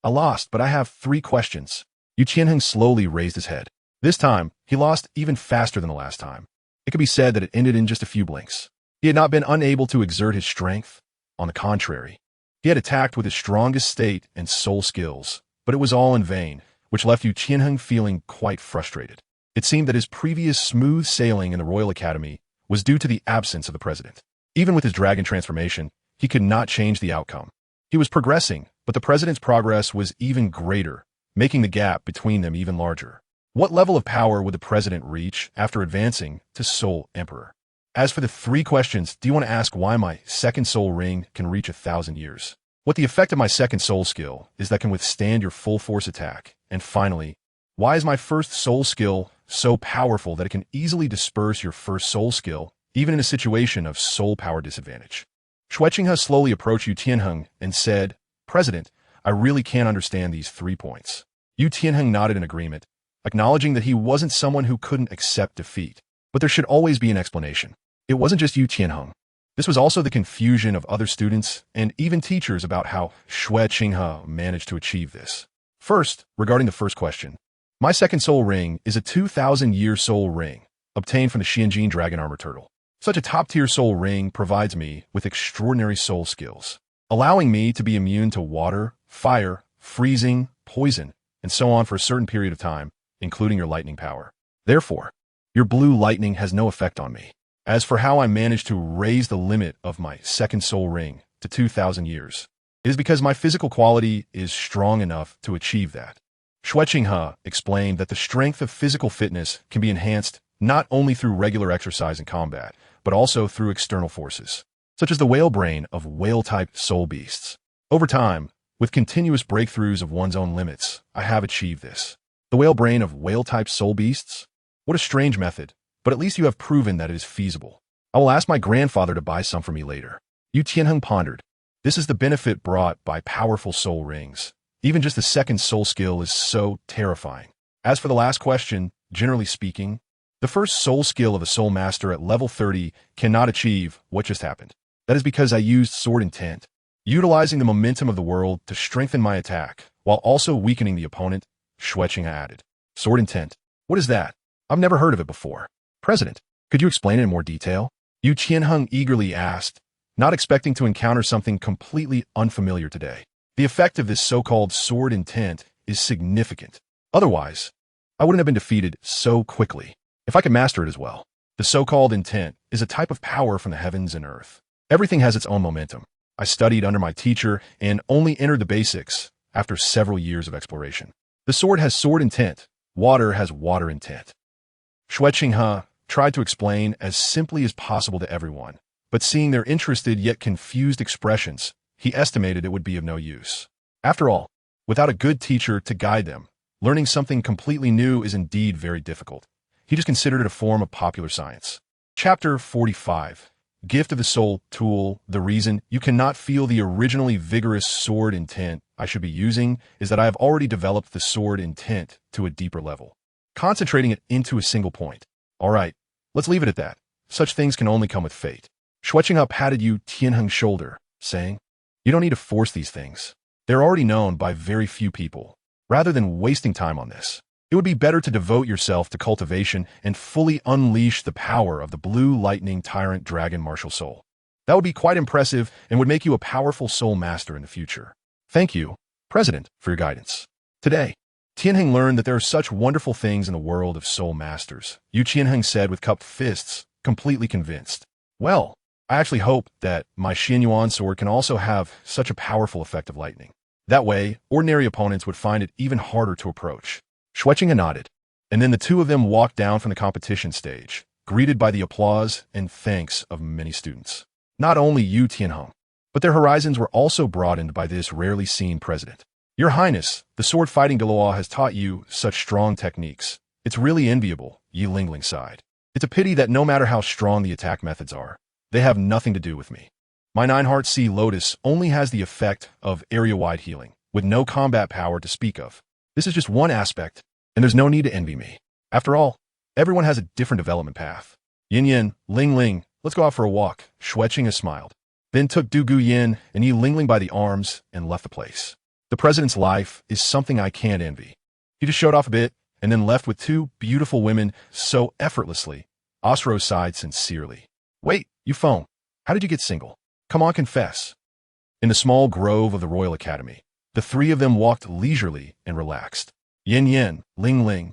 lost, but I have 3 questions. Yu Tianheng slowly raised his head. This time, he lost even faster than the last time. It could be said that it ended in just a few blinks. He had not been unable to exert his strength. On the contrary, he had attacked with his strongest state and soul skills, but it was all in vain, which left Yu Tianheng feeling quite frustrated. It seemed that his previous smooth sailing in the Royal Academy was due to the absence of the president. Even with his dragon transformation, he could not change the outcome. He was progressing, but the president's progress was even greater, making the gap between them even larger. What level of power would the president reach after advancing to Soul Emperor? As for the 3 questions, do you want to ask why my second soul ring can reach 1,000 years? What the effect of my second soul skill is that can withstand your full force attack. And finally, why is my first soul skill so powerful that it can easily disperse your first soul skill, even in a situation of soul power disadvantage? Xue Qinghe slowly approached Yu Tianheng and said, President, I really can't understand these 3 points. Yu Tianheng nodded in agreement, acknowledging that he wasn't someone who couldn't accept defeat. But there should always be an explanation. It wasn't just Yu Tianheng. This was also the confusion of other students and even teachers about how Xue Qinghe managed to achieve this. First, regarding the first question, my second soul ring is a 2,000-year soul ring, obtained from the Xianjin dragon armor turtle. Such a top-tier soul ring provides me with extraordinary soul skills, allowing me to be immune to water, fire, freezing, poison, and so on for a certain period of time, including your lightning power. Therefore, your blue lightning has no effect on me. As for how I managed to raise the limit of my second soul ring to 2,000 years, it is because my physical quality is strong enough to achieve that. Xue Qinghe explained that the strength of physical fitness can be enhanced not only through regular exercise and combat, but also through external forces, such as the whale brain of whale-type soul beasts. Over time, with continuous breakthroughs of one's own limits, I have achieved this. The whale brain of whale-type soul beasts? What a strange method, but at least you have proven that it is feasible. I will ask my grandfather to buy some for me later. Yu Tianheng pondered. This is the benefit brought by powerful soul rings. Even just the second soul skill is so terrifying. As for the last question, generally speaking, the first soul skill of a soul master at level 30 cannot achieve what just happened. That is because I used sword intent, utilizing the momentum of the world to strengthen my attack, while also weakening the opponent, Xue Qinghe added. Sword intent. What is that? I've never heard of it before. President, could you explain it in more detail? Yu Tianheng eagerly asked, not expecting to encounter something completely unfamiliar today. The effect of this so-called sword intent is significant. Otherwise, I wouldn't have been defeated so quickly. If I could master it as well. The so-called intent is a type of power from the heavens and earth. Everything has its own momentum. I studied under my teacher and only entered the basics after several years of exploration. The sword has sword intent. Water has water intent. Xue Qinghe tried to explain as simply as possible to everyone, but seeing their interested yet confused expressions, he estimated it would be of no use. After all, without a good teacher to guide them, learning something completely new is indeed very difficult. He just considered it a form of popular science. Chapter 45. Gift of the Soul Tool. The reason you cannot feel the originally vigorous sword intent I should be using is that I have already developed the sword intent to a deeper level, concentrating it into a single point. All right, let's leave it at that. Such things can only come with fate. Xue Qinghe patted Yu Tianheng's shoulder, saying, you don't need to force these things. They're already known by very few people. Rather than wasting time on this, it would be better to devote yourself to cultivation and fully unleash the power of the blue lightning tyrant dragon martial soul. That would be quite impressive and would make you a powerful soul master in the future. Thank you, President, for your guidance. Today, Tianheng learned that there are such wonderful things in the world of soul masters. Yu Tianheng said with cupped fists, completely convinced. Well, I actually hope that my Xuanyuan Sword can also have such a powerful effect of lightning. That way, ordinary opponents would find it even harder to approach. Xue Qinghe nodded, and then the two of them walked down from the competition stage, greeted by the applause and thanks of many students. Not only Yu Tianheng, but their horizons were also broadened by this rarely seen president. Your Highness, the sword-fighting Douluo has taught you such strong techniques. It's really enviable, Yi Lingling sighed. It's a pity that no matter how strong the attack methods are, they have nothing to do with me. My Nine-Heart Sea Lotus only has the effect of area-wide healing, with no combat power to speak of. This is just one aspect, and there's no need to envy me. After all, everyone has a different development path. Yin Yin, Ling Ling, let's go out for a walk. Xue Qinghe smiled, then took Du Gu Yin and Yi Lingling by the arms and left the place. The president's life is something I can't envy. He just showed off a bit and then left with two beautiful women so effortlessly. Osro sighed sincerely. Wait, you phone. How did you get single? Come on, confess. In the small grove of the Royal Academy, the three of them walked leisurely and relaxed. Yin Yin, Ling Ling,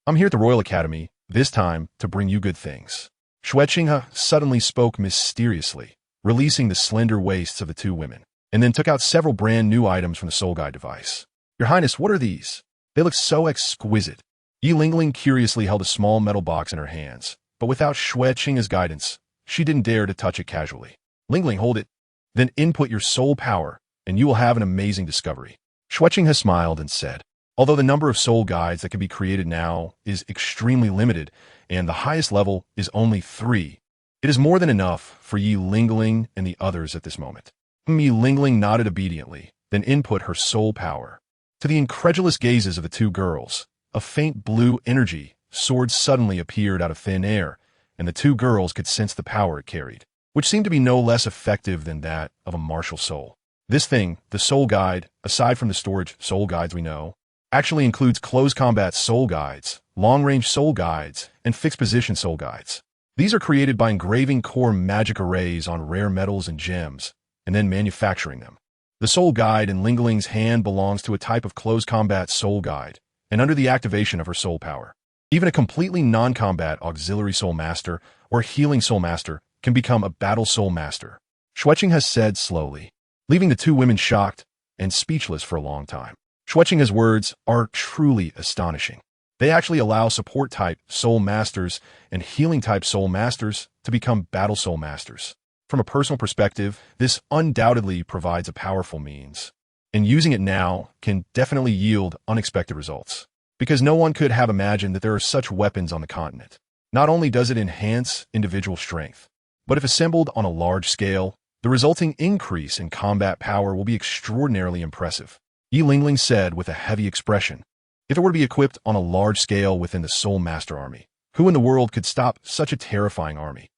I'm here at the Royal Academy, this time to bring you good things. Xue Qinghe suddenly spoke mysteriously, releasing the slender waists of the two women, and then took out several brand new items from the Soul Guide device. Your Highness, what are these? They look so exquisite. Yi Lingling curiously held a small metal box in her hands, but without Xue Qinghe's guidance, she didn't dare to touch it casually. Lingling, hold it. Then input your soul power and you will have an amazing discovery. Xue Qinghe has smiled and said, although the number of soul guides that can be created now is extremely limited, and the highest level is only 3, it is more than enough for Yi Lingling and the others at this moment. Yi Lingling nodded obediently, then input her soul power. To the incredulous gazes of the 2 girls, a faint blue energy sword suddenly appeared out of thin air, and the 2 girls could sense the power it carried, which seemed to be no less effective than that of a martial soul. This thing, the soul guide, aside from the storage soul guides we know, actually includes close combat soul guides, long-range soul guides, and fixed-position soul guides. These are created by engraving core magic arrays on rare metals and gems, and then manufacturing them. The soul guide in Lingling's hand belongs to a type of close combat soul guide, and under the activation of her soul power, even a completely non-combat auxiliary soul master or healing soul master can become a battle soul master. Xue Qinghe has said slowly, leaving the 2 women shocked and speechless for a long time. Xue Qinghe's words are truly astonishing. They actually allow support-type soul masters and healing-type soul masters to become battle soul masters. From a personal perspective, this undoubtedly provides a powerful means, and using it now can definitely yield unexpected results, because no one could have imagined that there are such weapons on the continent. Not only does it enhance individual strength, but if assembled on a large scale, the resulting increase in combat power will be extraordinarily impressive. Yi Lingling said with a heavy expression, if it were to be equipped on a large scale within the Soul Master army, who in the world could stop such a terrifying army?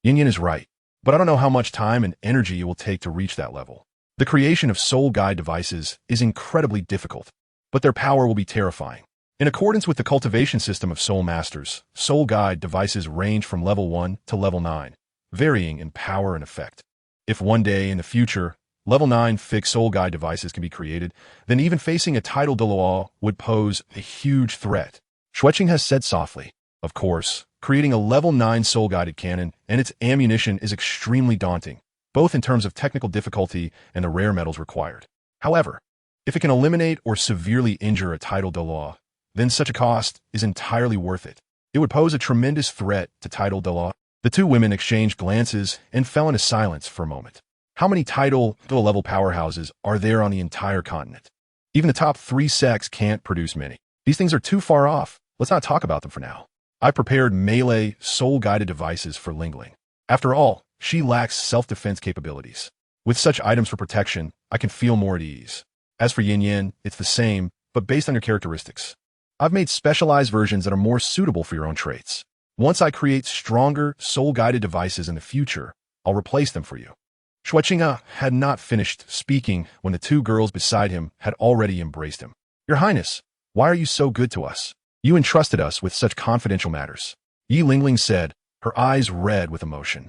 Yin Yin is right, but I don't know how much time and energy it will take to reach that level. The creation of soul guide devices is incredibly difficult, but their power will be terrifying. In accordance with the cultivation system of soul masters, soul guide devices range from level 1 to level 9, varying in power and effect. If one day in the future, level 9 fixed soul guide devices can be created, then even facing a tidal Douluo would pose a huge threat. Xue Qinghe has said softly, of course, creating a level 9 soul-guided cannon and its ammunition is extremely daunting, both in terms of technical difficulty and the rare metals required. However, if it can eliminate or severely injure a tidal Douluo, then such a cost is entirely worth it. It would pose a tremendous threat to tidal Douluo. The 2 women exchanged glances and fell into silence for a moment. How many tidal level powerhouses are there on the entire continent? Even the top 3 sects can't produce many. These things are too far off. Let's not talk about them for now. I prepared melee soul-guided devices for Lingling. After all, she lacks self-defense capabilities. With such items for protection, I can feel more at ease. As for Yin Yin, it's the same, but based on your characteristics. I've made specialized versions that are more suitable for your own traits. Once I create stronger soul-guided devices in the future, I'll replace them for you. Xue Qinghe had not finished speaking when the 2 girls beside him had already embraced him. Your Highness, why are you so good to us? You entrusted us with such confidential matters. Yi Lingling said, her eyes red with emotion.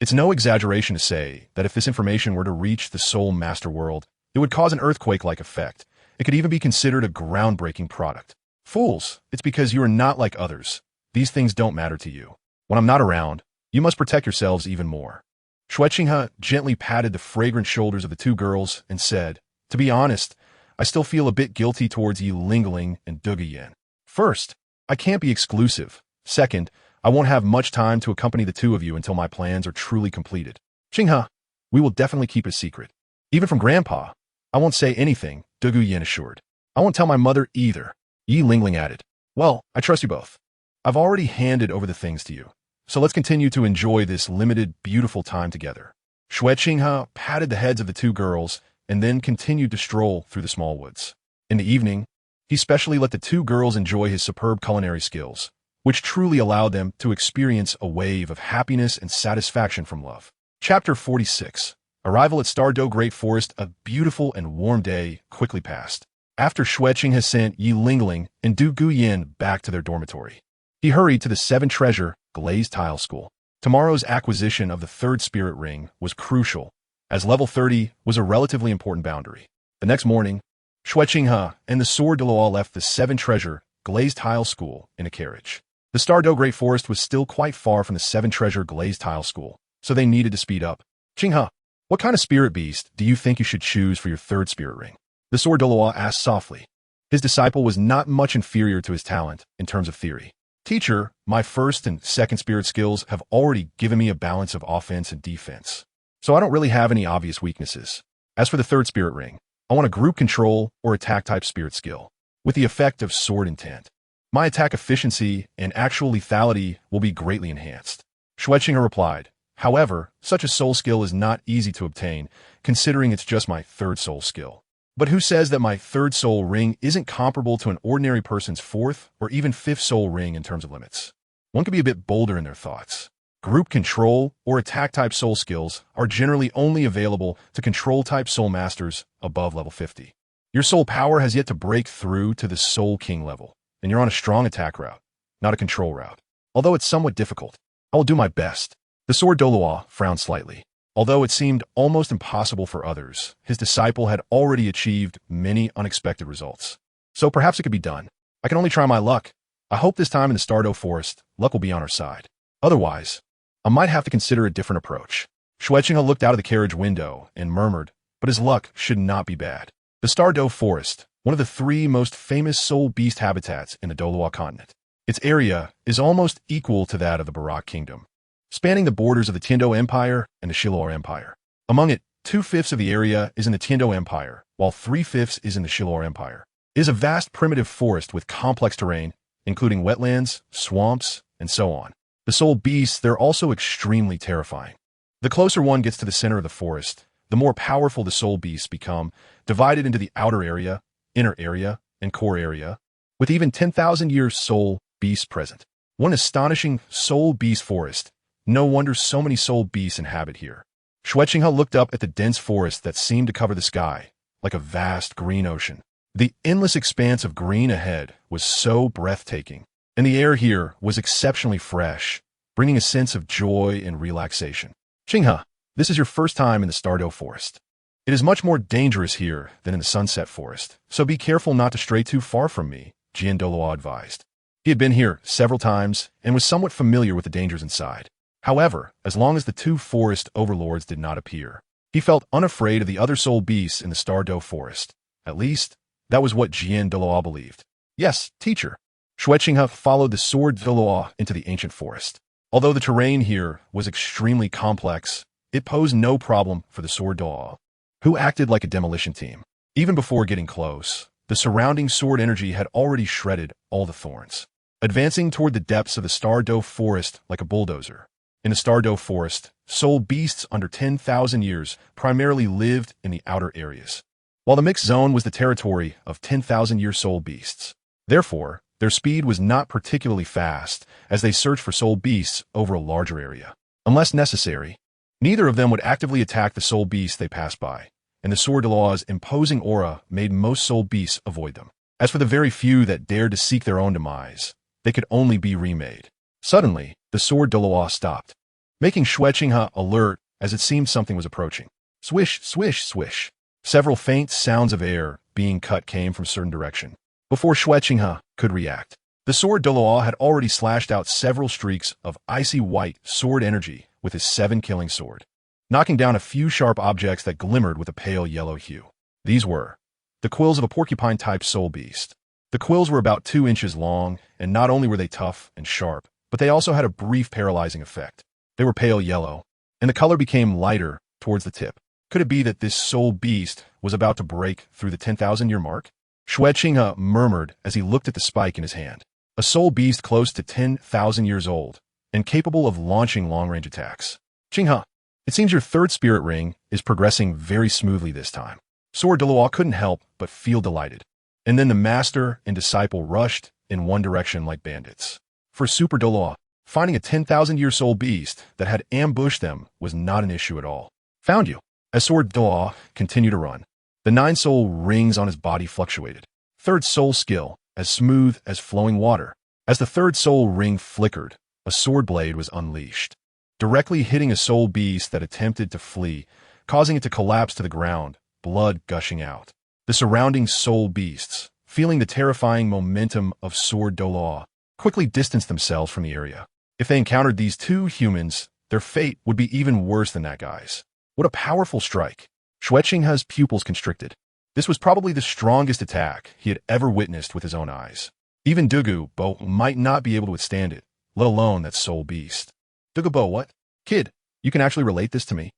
It's no exaggeration to say that if this information were to reach the Soul Master world, it would cause an earthquake-like effect. It could even be considered a groundbreaking product. Fools, it's because you are not like others. These things don't matter to you. When I'm not around, you must protect yourselves even more. Xue Qinghe gently patted the fragrant shoulders of the 2 girls and said, to be honest, I still feel a bit guilty towards Yi Lingling and Douluo. First, I can't be exclusive. Second, I won't have much time to accompany the 2 of you until my plans are truly completed. Qinghe, we will definitely keep it a secret. Even from Grandpa, I won't say anything, Douluo assured. I won't tell my mother either. Yi Lingling added, well, I trust you both. I've already handed over the things to you, so let's continue to enjoy this limited, beautiful time together. Xue Qinghe patted the heads of the 2 girls and then continued to stroll through the small woods. In the evening, he specially let the 2 girls enjoy his superb culinary skills, which truly allowed them to experience a wave of happiness and satisfaction from love. Chapter 46. Arrival at Stardo Great Forest. A beautiful and warm day quickly passed. After Xue Qinghe sent Yi Lingling and Du Guyan back to their dormitory, he hurried to the 7 Treasure Glazed Tile School. Tomorrow's acquisition of the 3rd Spirit Ring was crucial, as level 30 was a relatively important boundary. The next morning, Xue Qinghe and the Sword Douluo left the 7 Treasure Glazed Tile School in a carriage. The Stardo Great Forest was still quite far from the 7 Treasure Glazed Tile School, so they needed to speed up. Qinghe, what kind of spirit beast do you think you should choose for your 3rd Spirit Ring? The Sword Douluo asked softly. His disciple was not much inferior to his talent in terms of theory. Teacher, my 1st and 2nd spirit skills have already given me a balance of offense and defense, so I don't really have any obvious weaknesses. As for the third spirit ring, I want a group control or attack type spirit skill, with the effect of sword intent. My attack efficiency and actual lethality will be greatly enhanced. Xue Qinghe replied, however, such a soul skill is not easy to obtain, considering it's just my third soul skill. But who says that my third soul ring isn't comparable to an ordinary person's fourth or even fifth soul ring in terms of limits? One could be a bit bolder in their thoughts. Group control or attack type soul skills are generally only available to control type soul masters above level 50. Your soul power has yet to break through to the Soul King level, and you're on a strong attack route, not a control route. Although it's somewhat difficult, I will do my best. The sword Douluo frowned slightly. Although it seemed almost impossible for others, his disciple had already achieved many unexpected results. So perhaps it could be done. I can only try my luck. I hope this time in the Stardew Forest, luck will be on our side. Otherwise, I might have to consider a different approach. Xue Qinghe looked out of the carriage window and murmured, but his luck should not be bad. The Stardew Forest, one of the 3 most famous soul beast habitats in the Douluo Continent. Its area is almost equal to that of the Barak Kingdom, spanning the borders of the Tiando Empire and the Shilor Empire. Among it, 2/5 of the area is in the Tiando Empire, while 3/5 is in the Shilor Empire. It is a vast primitive forest with complex terrain, including wetlands, swamps, and so on. The soul beasts, they're also extremely terrifying. The closer one gets to the center of the forest, the more powerful the soul beasts become, divided into the outer area, inner area, and core area, with even 10,000 years soul beasts present. One astonishing soul beast forest. No wonder so many soul beasts inhabit here. Xue Qinghe looked up at the dense forest that seemed to cover the sky, like a vast green ocean. The endless expanse of green ahead was so breathtaking, and the air here was exceptionally fresh, bringing a sense of joy and relaxation. Qinghe, this is your first time in the Stardew Forest. It is much more dangerous here than in the Sunset Forest, so be careful not to stray too far from me, Qian Douluo advised. He had been here several times and was somewhat familiar with the dangers inside. However, as long as the 2 forest overlords did not appear, he felt unafraid of the other soul beasts in the Stardew Forest. At least, that was what Qian Douluo believed. Yes, teacher. Xue Qinghe followed the sword Douluo into the ancient forest. Although the terrain here was extremely complex, it posed no problem for the sword Douluo, who acted like a demolition team. Even before getting close, the surrounding sword energy had already shredded all the thorns, advancing toward the depths of the Stardew Forest like a bulldozer. In the Stardew Forest, soul beasts under 10,000 years primarily lived in the outer areas, while the mixed zone was the territory of 10,000-year soul beasts. Therefore, their speed was not particularly fast as they searched for soul beasts over a larger area. Unless necessary, neither of them would actively attack the soul beasts they passed by, and the sword Douluo's imposing aura made most soul beasts avoid them. As for the very few that dared to seek their own demise, they could only be remade. Suddenly, the sword Douluo stopped, making Xue Qinghe alert as it seemed something was approaching. Swish, swish, swish. Several faint sounds of air being cut came from a certain direction. Before Xue Qinghe could react, the sword Douluo had already slashed out several streaks of icy white sword energy with his 7-killing sword, knocking down a few sharp objects that glimmered with a pale yellow hue. These were the quills of a porcupine-type soul beast. The quills were about 2 inches long, and not only were they tough and sharp, but they also had a brief paralyzing effect. They were pale yellow, and the color became lighter towards the tip. Could it be that this soul beast was about to break through the 10,000-year mark? Xue Qinghe murmured as he looked at the spike in his hand. A soul beast close to 10,000 years old, and capable of launching long-range attacks. Qinghe, it seems your third spirit ring is progressing very smoothly this time. Sword Douluo couldn't help but feel delighted. And then the master and disciple rushed in one direction like bandits. For Super Douluo, finding a 10,000-year soul beast that had ambushed them was not an issue at all. Found you. As Sword Douluo continued to run, the 9 soul rings on his body fluctuated. Third soul skill, as smooth as flowing water. As the third soul ring flickered, a sword blade was unleashed, directly hitting a soul beast that attempted to flee, causing it to collapse to the ground, blood gushing out. The surrounding soul beasts, feeling the terrifying momentum of Sword Douluo, quickly distanced themselves from the area. If they encountered these 2 humans, their fate would be even worse than that guy's. What a powerful strike. Xue Qinghe's pupils constricted. This was probably the strongest attack he had ever witnessed with his own eyes. Even Douluo Bo might not be able to withstand it, let alone that soul beast. Douluo Bo, what? Kid, you can actually relate this to me?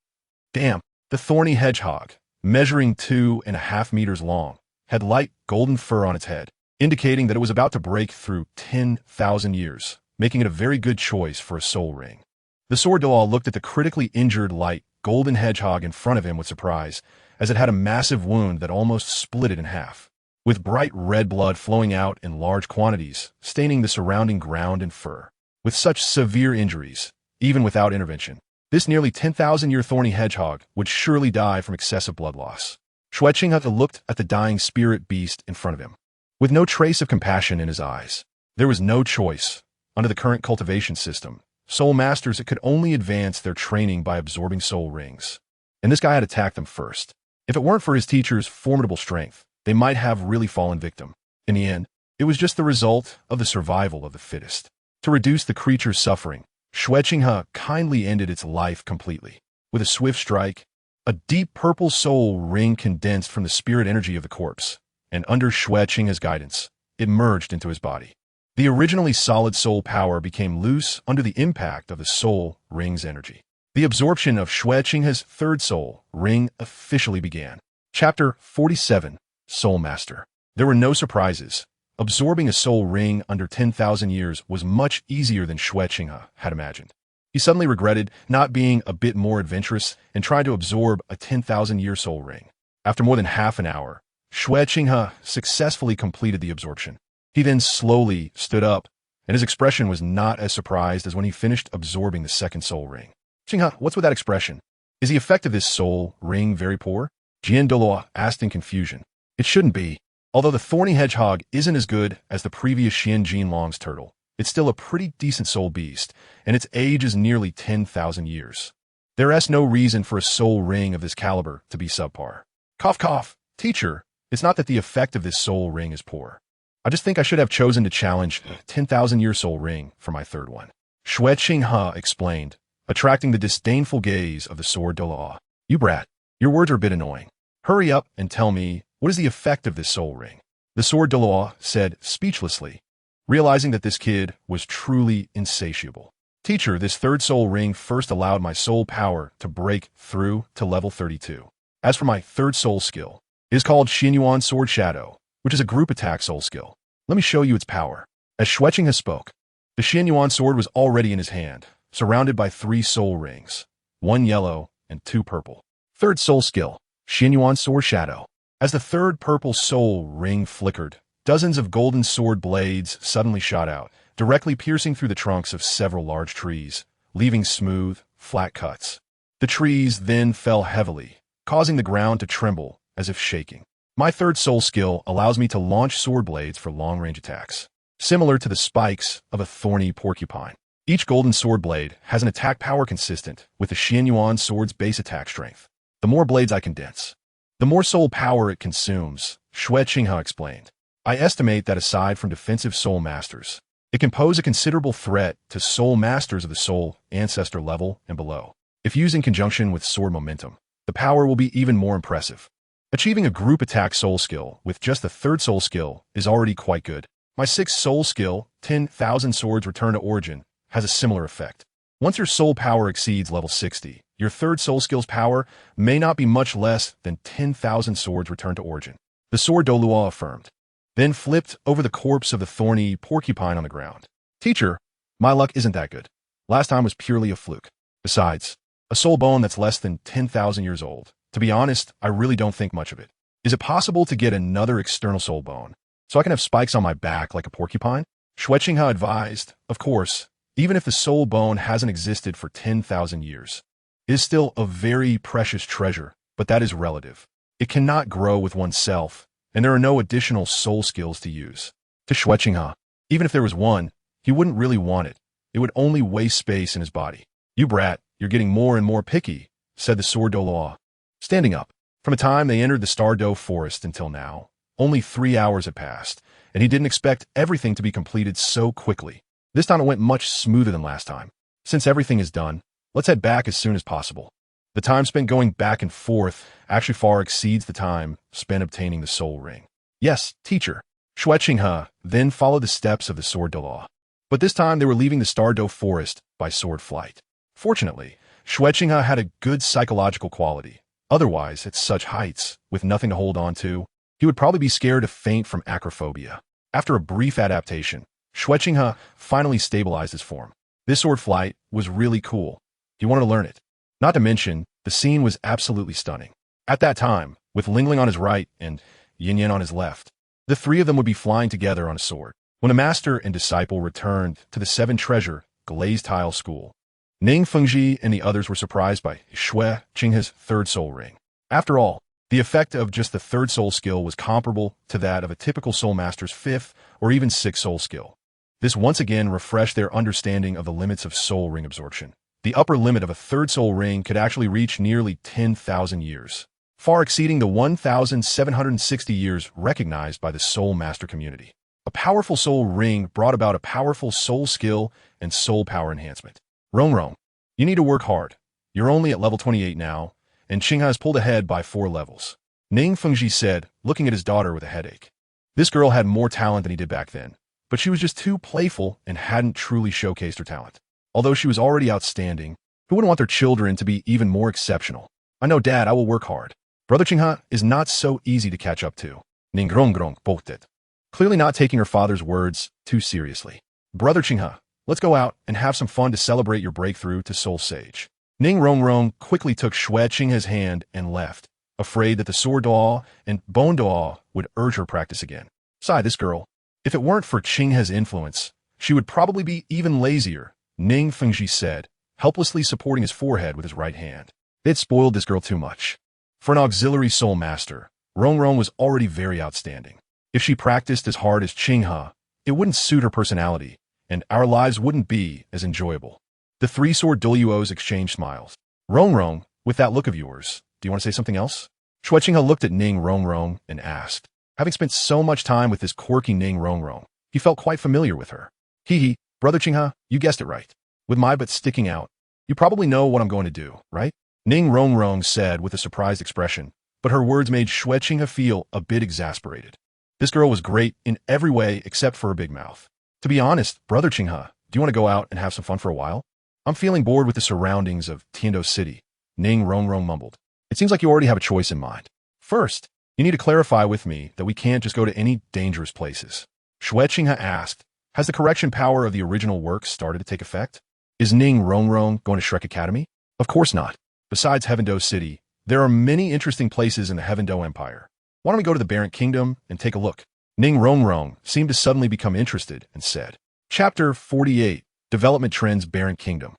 Damn, the thorny hedgehog. measuring 2.5 meters long, had light golden fur on its head, indicating that it was about to break through 10,000 years, making it a very good choice for a soul ring. The sword Douluo looked at the critically injured light golden hedgehog in front of him with surprise, as it had a massive wound that almost split it in half, with bright red blood flowing out in large quantities, staining the surrounding ground and fur. With such severe injuries, even without intervention, this nearly 10,000-year thorny hedgehog would surely die from excessive blood loss. Xue Qinghe looked at the dying spirit beast in front of him, with no trace of compassion in his eyes. There was no choice. Under the current cultivation system, soul masters could only advance their training by absorbing soul rings. And this guy had attacked them first. If it weren't for his teacher's formidable strength, they might have really fallen victim. In the end, it was just the result of the survival of the fittest. To reduce the creature's suffering, Xue Qinghe kindly ended its life completely. With a swift strike, a deep purple soul ring condensed from the spirit energy of the corpse, and under Xue Qinghe's guidance, it merged into his body. The originally solid soul power became loose under the impact of the soul ring's energy. The absorption of Xue Qinghe's third soul ring officially began. Chapter 47, Soulmaster. There were no surprises. Absorbing a soul ring under 10,000 years was much easier than Xue Qinghe had imagined. He suddenly regretted not being a bit more adventurous and tried to absorb a 10,000-year soul ring. After more than half an hour, Xue Qinghe successfully completed the absorption. He then slowly stood up, and his expression was not as surprised as when he finished absorbing the second soul ring. Qinghe, what's with that expression? Is the effect of this soul ring very poor? Douluo asked in confusion. It shouldn't be. Although the thorny hedgehog isn't as good as the previous Xian Jinlong's turtle, it's still a pretty decent soul beast, and its age is nearly 10,000 years. There is no reason for a soul ring of this caliber to be subpar. Cough cough. Teacher, it's not that the effect of this soul ring is poor. I just think I should have chosen to challenge a 10,000-year soul ring for my third one. Xue Qinghe explained, attracting the disdainful gaze of the sword Douluo. You brat, your words are a bit annoying. Hurry up and tell me, what is the effect of this soul ring? The sword Douluo said speechlessly, realizing that this kid was truly insatiable. Teacher, this third soul ring first allowed my soul power to break through to level 32. As for my third soul skill, it is called Xuanyuan Sword Shadow, which is a group attack soul skill. Let me show you its power. As Xue Qinghe spoke, the Xuanyuan Sword was already in his hand, surrounded by 3 soul rings, 1 yellow and 2 purple. Third soul skill, Xuanyuan Sword Shadow. As the third purple soul ring flickered, dozens of golden sword blades suddenly shot out, directly piercing through the trunks of several large trees, leaving smooth, flat cuts. The trees then fell heavily, causing the ground to tremble as if shaking. My third soul skill allows me to launch sword blades for long-range attacks, similar to the spikes of a thorny porcupine. Each golden sword blade has an attack power consistent with the Xuanyuan Sword's base attack strength. The more blades I condense, the more soul power it consumes, Xue Qinghe explained. I estimate that aside from defensive soul masters, it can pose a considerable threat to soul masters of the soul ancestor level and below. If used in conjunction with sword momentum, the power will be even more impressive. Achieving a group attack soul skill with just the third soul skill is already quite good. My 6th soul skill, 10,000 Swords Return to Origin, has a similar effect. Once your soul power exceeds level 60, your third soul skill's power may not be much less than 10,000 Swords Return to Origin. The sword Douluo affirmed, then flipped over the corpse of the thorny porcupine on the ground. Teacher, my luck isn't that good. Last time was purely a fluke. Besides, a soul bone that's less than 10,000 years old. To be honest, I really don't think much of it. Is it possible to get another external soul bone, so I can have spikes on my back like a porcupine? Xue Qinghe advised, of course, even if the soul bone hasn't existed for 10,000 years. It is still a very precious treasure, but that is relative. It cannot grow with oneself, and there are no additional soul skills to use. To Xue Qinghe, even if there was one, he wouldn't really want it. It would only waste space in his body. You brat, you're getting more and more picky, said the sword Douluo. Standing up. From the time they entered the Stardow Forest until now, only 3 hours had passed, and he didn't expect everything to be completed so quickly. This time it went much smoother than last time. Since everything is done, let's head back as soon as possible. The time spent going back and forth actually far exceeds the time spent obtaining the soul ring. Yes, teacher. Xue Qinghe then followed the steps of the sword Douluo. But this time they were leaving the Stardow Forest by sword flight. Fortunately, Xue Qinghe had a good psychological quality, Otherwise, at such heights, with nothing to hold on to, he would probably be scared to faint from acrophobia. After a brief adaptation, Xue Qinghe finally stabilized his form. This sword flight was really cool. He wanted to learn it. Not to mention, the scene was absolutely stunning. At that time, with Lingling on his right and Yin on his left, the three of them would be flying together on a sword. When the master and disciple returned to the Seven Treasure glazed tile school, Ning Fengji and the others were surprised by Xue Qinghe's third soul ring. After all, the effect of just the third soul skill was comparable to that of a typical soulmaster's fifth or even sixth soul skill. This once again refreshed their understanding of the limits of soul ring absorption. The upper limit of a third soul ring could actually reach nearly 10,000 years, far exceeding the 1,760 years recognized by the soul master community. A powerful soul ring brought about a powerful soul skill and soul power enhancement. Rong, you need to work hard. You're only at level 28 now, and Qinghe has pulled ahead by 4 levels. Ning Fengji said, looking at his daughter with a headache. This girl had more talent than he did back then, but she was just too playful and hadn't truly showcased her talent. Although she was already outstanding, who wouldn't want their children to be even more exceptional? I know, Dad, I will work hard. Brother Qinghe is not so easy to catch up to. Ning Rongrong bolted, clearly not taking her father's words too seriously. Brother Qinghe, let's go out and have some fun to celebrate your breakthrough to Soul Sage. Ning Rongrong quickly took Xue Qinghe's hand and left, afraid that the sword Doa and bone Doa would urge her practice again. Sigh, this girl. If it weren't for Qinghe's influence, she would probably be even lazier, Ning Fengji said, helplessly supporting his forehead with his right hand. They'd spoiled this girl too much. For an auxiliary soul master, Rongrong was already very outstanding. If she practiced as hard as Qinghe, it wouldn't suit her personality, and our lives wouldn't be as enjoyable. The three-sword Douluos exchanged smiles. Rongrong, with that look of yours, do you want to say something else? Xue Qinghe looked at Ning Rongrong and asked. Having spent so much time with this quirky Ning Rongrong, he felt quite familiar with her. Hee, Brother Qinghe, you guessed it right. With my butt sticking out, you probably know what I'm going to do, right? Ning Rongrong said with a surprised expression, but her words made Xue Qinghe feel a bit exasperated. This girl was great in every way except for her big mouth. To be honest, Brother Qinghe, do you want to go out and have some fun for a while? I'm feeling bored with the surroundings of Tiando City, Ning Rongrong mumbled. It seems like you already have a choice in mind. First, you need to clarify with me that we can't just go to any dangerous places. Xue Qinghe asked, has the correction power of the original work started to take effect? Is Ning Rongrong going to Shrek Academy? Of course not. Besides Heavendoe City, there are many interesting places in the Heavendoe Empire. Why don't we go to the Barren Kingdom and take a look? Ning Rongrong seemed to suddenly become interested and said, Chapter 48, Development Trends Barren Kingdom.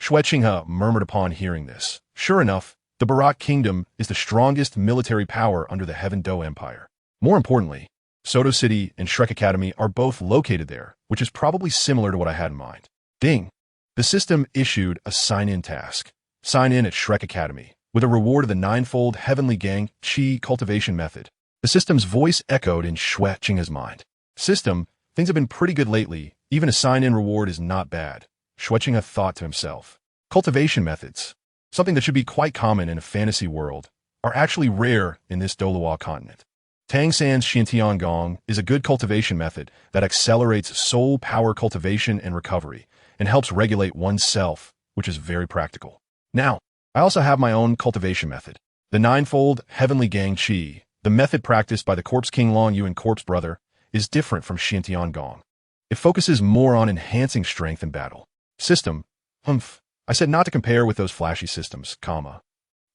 Xue Qinghe murmured upon hearing this. Sure enough, the Barak Kingdom is the strongest military power under the Heavendoe Empire. More importantly, Soto City and Shrek Academy are both located there, which is probably similar to what I had in mind. Ding! The system issued a sign-in task. Sign in at Shrek Academy, with a reward of the ninefold Heavenly Gang Qi cultivation method. The system's voice echoed in Xue Qinghe's mind. System, things have been pretty good lately. Even a sign-in reward is not bad. Xue Qinghe thought to himself. Cultivation methods, something that should be quite common in a fantasy world, are actually rare in this Douluo Continent. Tang San's Xiantian Gong is a good cultivation method that accelerates soul power cultivation and recovery, and helps regulate oneself, which is very practical. Now, I also have my own cultivation method. The ninefold Heavenly Gang Qi, the method practiced by the Corpse King Long Yuan Corpse Brother, is different from Xiantian Gong. It focuses more on enhancing strength in battle. System, I said not to compare with those flashy systems, comma.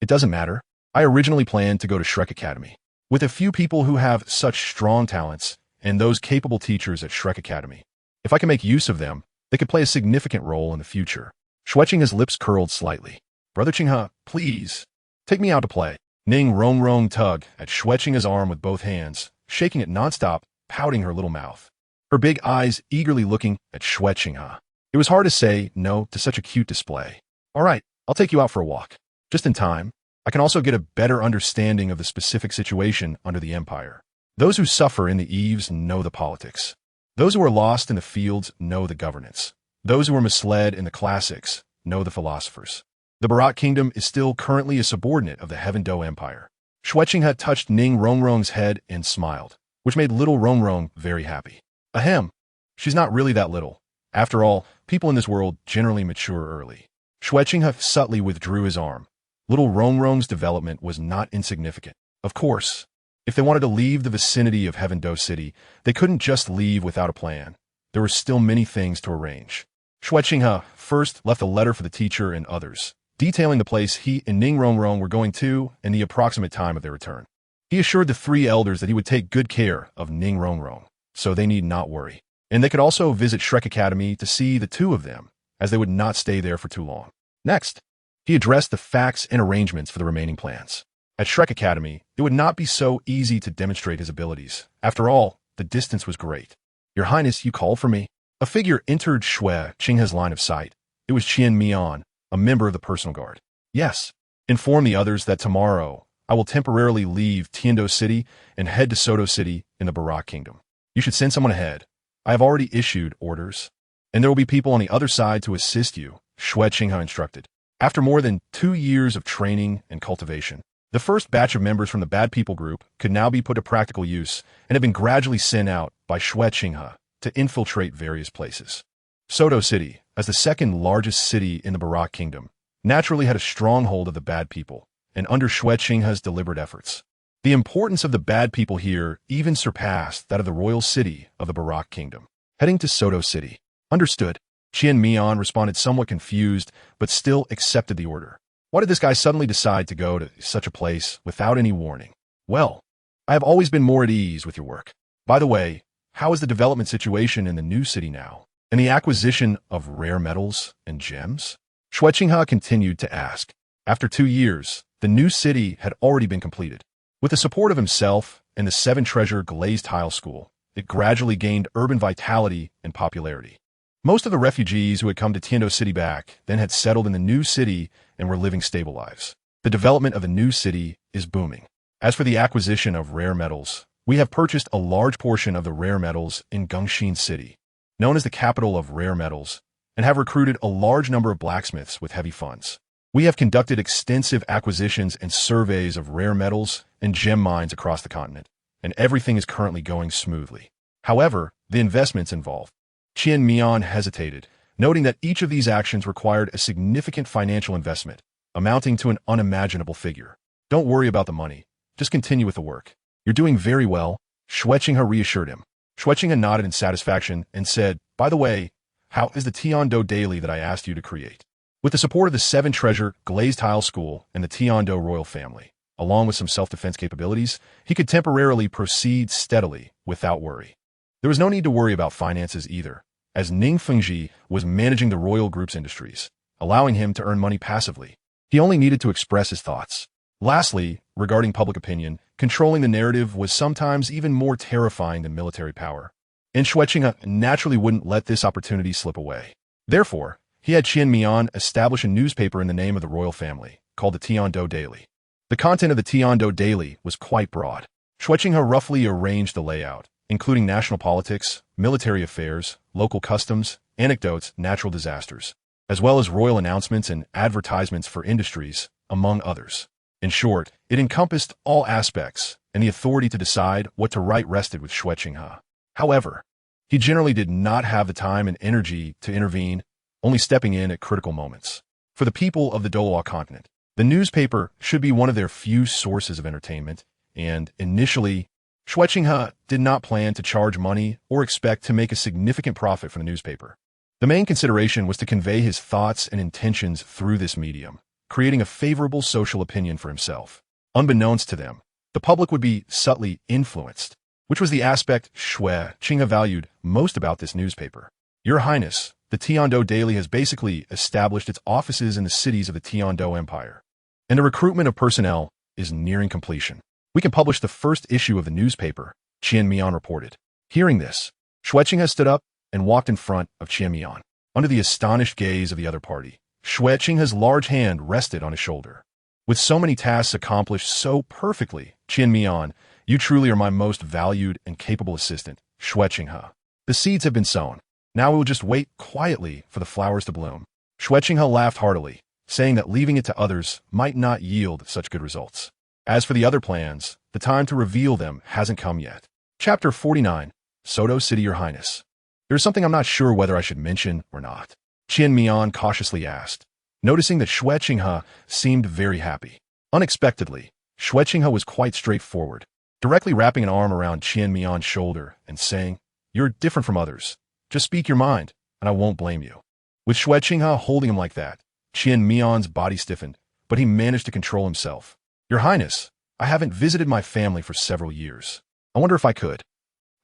It doesn't matter. I originally planned to go to Shrek Academy. With a few people who have such strong talents, and those capable teachers at Shrek Academy. If I can make use of them, they could play a significant role in the future. Xue Qinghe's lips curled slightly. Brother Qinghe, please, take me out to play. Ning Rongrong tugged at Xue Qinghe's arm with both hands, shaking it nonstop, pouting her little mouth. Her big eyes eagerly looking at Xue Qinghe. It was hard to say no to such a cute display. All right, I'll take you out for a walk. Just in time. I can also get a better understanding of the specific situation under the Empire. Those who suffer in the eaves know the politics. Those who are lost in the fields know the governance. Those who are misled in the classics know the philosophers. The Barak Kingdom is still currently a subordinate of the Heavendoe Empire. Xue Qinghe touched Ning Rongrong's head and smiled, which made little Rongrong very happy. Ahem. She's not really that little. After all, people in this world generally mature early. Xue Qinghe subtly withdrew his arm, Little Rongrong's development was not insignificant. Of course, if they wanted to leave the vicinity of Heaven Do City, they couldn't just leave without a plan. There were still many things to arrange. Xue Qinghe first left a letter for the teacher and others, detailing the place he and Ning Rongrong were going to and the approximate time of their return. He assured the three elders that he would take good care of Ning Rongrong, so they need not worry. And they could also visit Shrek Academy to see the two of them, as they would not stay there for too long. Next, he addressed the facts and arrangements for the remaining plans. At Shrek Academy, it would not be so easy to demonstrate his abilities. After all, the distance was great. Your Highness, you called for me? A figure entered Xue Qinghe's line of sight. It was Qian Mian, a member of the personal guard. Yes. Inform the others that tomorrow I will temporarily leave Tiando City and head to Soto City in the Barak Kingdom. You should send someone ahead. I have already issued orders, and there will be people on the other side to assist you, Xue Qinghe instructed. After more than 2 years of training and cultivation, the first batch of members from the Bad People group could now be put to practical use and have been gradually sent out by Xue Qinghe to infiltrate various places. Soto City, as the second largest city in the Barak Kingdom, naturally had a stronghold of the Bad People, and under Xue Qinghe's deliberate efforts, the importance of the Bad People here even surpassed that of the royal city of the Barak Kingdom. Heading to Soto City. Understood. Qian Mian responded somewhat confused, but still accepted the order. Why did this guy suddenly decide to go to such a place without any warning? Well, I have always been more at ease with your work. By the way, how is the development situation in the new city now? And the acquisition of rare metals and gems? Xue Qinghe continued to ask. After 2 years, the new city had already been completed. With the support of himself and the 7-treasure glazed tile school, it gradually gained urban vitality and popularity. Most of the refugees who had come to Tiando City back then had settled in the new city and were living stable lives. The development of the new city is booming. As for the acquisition of rare metals, we have purchased a large portion of the rare metals in Gongxin City, known as the capital of rare metals, and have recruited a large number of blacksmiths with heavy funds. We have conducted extensive acquisitions and surveys of rare metals and gem mines across the continent, and everything is currently going smoothly. However, the investments involved. Qian Mian hesitated, noting that each of these actions required a significant financial investment, amounting to an unimaginable figure. Don't worry about the money. Just continue with the work. You're doing very well, Xue Qinghe reassured him. Xue Qinghe nodded in satisfaction and said, by the way, how is the Tiando daily that I asked you to create? With the support of the 7-treasure glazed tile school and the Tiando royal family, along with some self-defense capabilities, he could temporarily proceed steadily without worry. There was no need to worry about finances either, as Ning Fengji was managing the royal group's industries, allowing him to earn money passively. He only needed to express his thoughts. Lastly, regarding public opinion, controlling the narrative was sometimes even more terrifying than military power, and Xue Qinghe naturally wouldn't let this opportunity slip away. Therefore, he had Qian Mian establish a newspaper in the name of the royal family, called the Tiando Daily. The content of the Tiando Daily was quite broad. Xue Qinghe roughly arranged the layout, including national politics, military affairs, local customs, anecdotes, natural disasters, as well as royal announcements and advertisements for industries, among others. In short, it encompassed all aspects, and the authority to decide what to write rested with Xue Qinghe. However, he generally did not have the time and energy to intervene, only stepping in at critical moments. For the people of the Douluo Continent, the newspaper should be one of their few sources of entertainment, and initially, Xue Qinghe did not plan to charge money or expect to make a significant profit from the newspaper. The main consideration was to convey his thoughts and intentions through this medium, creating a favorable social opinion for himself. Unbeknownst to them, the public would be subtly influenced, which was the aspect Xue Qinghe valued most about this newspaper. Your Highness, the Tiando Daily has basically established its offices in the cities of the Tiando Empire, and the recruitment of personnel is nearing completion. We can publish the first issue of the newspaper, Qian Mian reported. Hearing this, Xue Qinghe stood up and walked in front of Qian Mian. Under the astonished gaze of the other party, Xue Qinghe's large hand rested on his shoulder. With so many tasks accomplished so perfectly, Qian Mian, you truly are my most valued and capable assistant, Xue Qinghe. The seeds have been sown. Now we will just wait quietly for the flowers to bloom. Xue Qinghe laughed heartily, saying that leaving it to others might not yield such good results. As for the other plans, the time to reveal them hasn't come yet. Chapter 49, Soto City, Your Highness. There's something I'm not sure whether I should mention or not. Qian Mian cautiously asked. noticing that Xue Qinghe seemed very happy. Unexpectedly, Xue Qinghe was quite straightforward, directly wrapping an arm around Qian Mian's shoulder and saying, "You're different from others. Just speak your mind, and I won't blame you." With Xue Qinghe holding him like that, Qian Mian's body stiffened, but he managed to control himself. "Your Highness, I haven't visited my family for several years. I wonder if I could."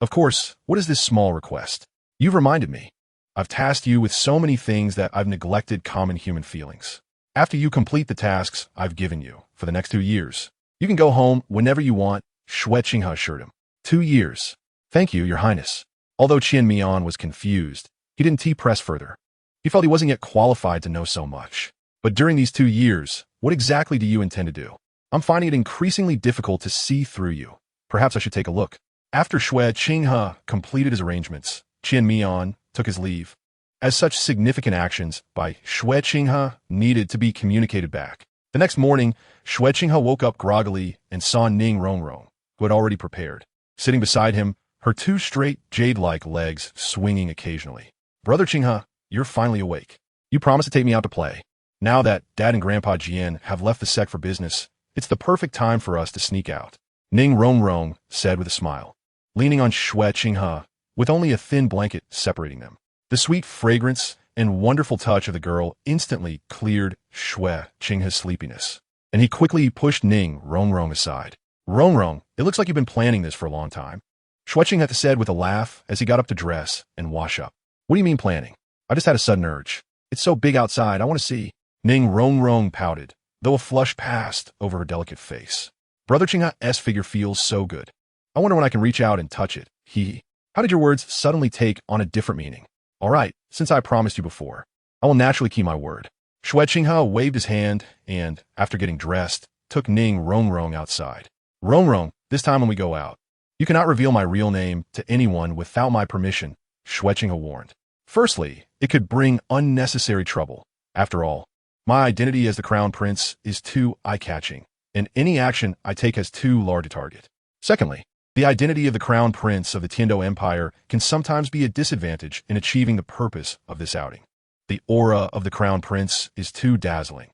"Of course, what is this small request?" "You've reminded me. I've tasked you with so many things that I've neglected common human feelings. After you complete the tasks I've given you for the next 2 years, you can go home whenever you want," Xue Qinghe assured him. 2 years. "Thank you, Your Highness." Although Qian Mian was confused, he didn't press further. He felt he wasn't yet qualified to know so much. "But during these 2 years, what exactly do you intend to do? I'm finding it increasingly difficult to see through you. Perhaps I should take a look." After Xue Qinghe completed his arrangements, Qian Mian took his leave. As such significant actions by Xue Qinghe needed to be communicated back. The next morning, Xue Qinghe woke up groggily and saw Ning Renxue, who had already prepared. Sitting beside him, her 2 straight jade-like legs swinging occasionally. "Brother Qinghe, you're finally awake. You promised to take me out to play. Now that Dad and Grandpa Jian have left the sect for business, it's the perfect time for us to sneak out," Ning Renxue said with a smile, leaning on Xue Qinghe, with only a thin blanket separating them. The sweet fragrance and wonderful touch of the girl instantly cleared Xue Qinghe's sleepiness, and he quickly pushed Ning Renxue aside. "Renxue, it looks like you've been planning this for a long time," Xue Qinghe said with a laugh as he got up to dress and wash up. "What do you mean planning? I just had a sudden urge. It's so big outside, I want to see." Ning Renxue pouted, though a flush passed over her delicate face. "Brother Qinghe's figure feels so good. I wonder when I can reach out and touch it." How did your words suddenly take on a different meaning?" "All right, since I promised you before, I will naturally keep my word." Xue Qinghe waved his hand and, after getting dressed, took Ning Renxue outside. "Renxue, this time when we go out, you cannot reveal my real name to anyone without my permission," Xue Qinghe warned. "Firstly, it could bring unnecessary trouble. After all, my identity as the Crown Prince is too eye-catching, and any action I take has too large a target. Secondly, the identity of the Crown Prince of the Tiando Empire can sometimes be a disadvantage in achieving the purpose of this outing. The aura of the Crown Prince is too dazzling.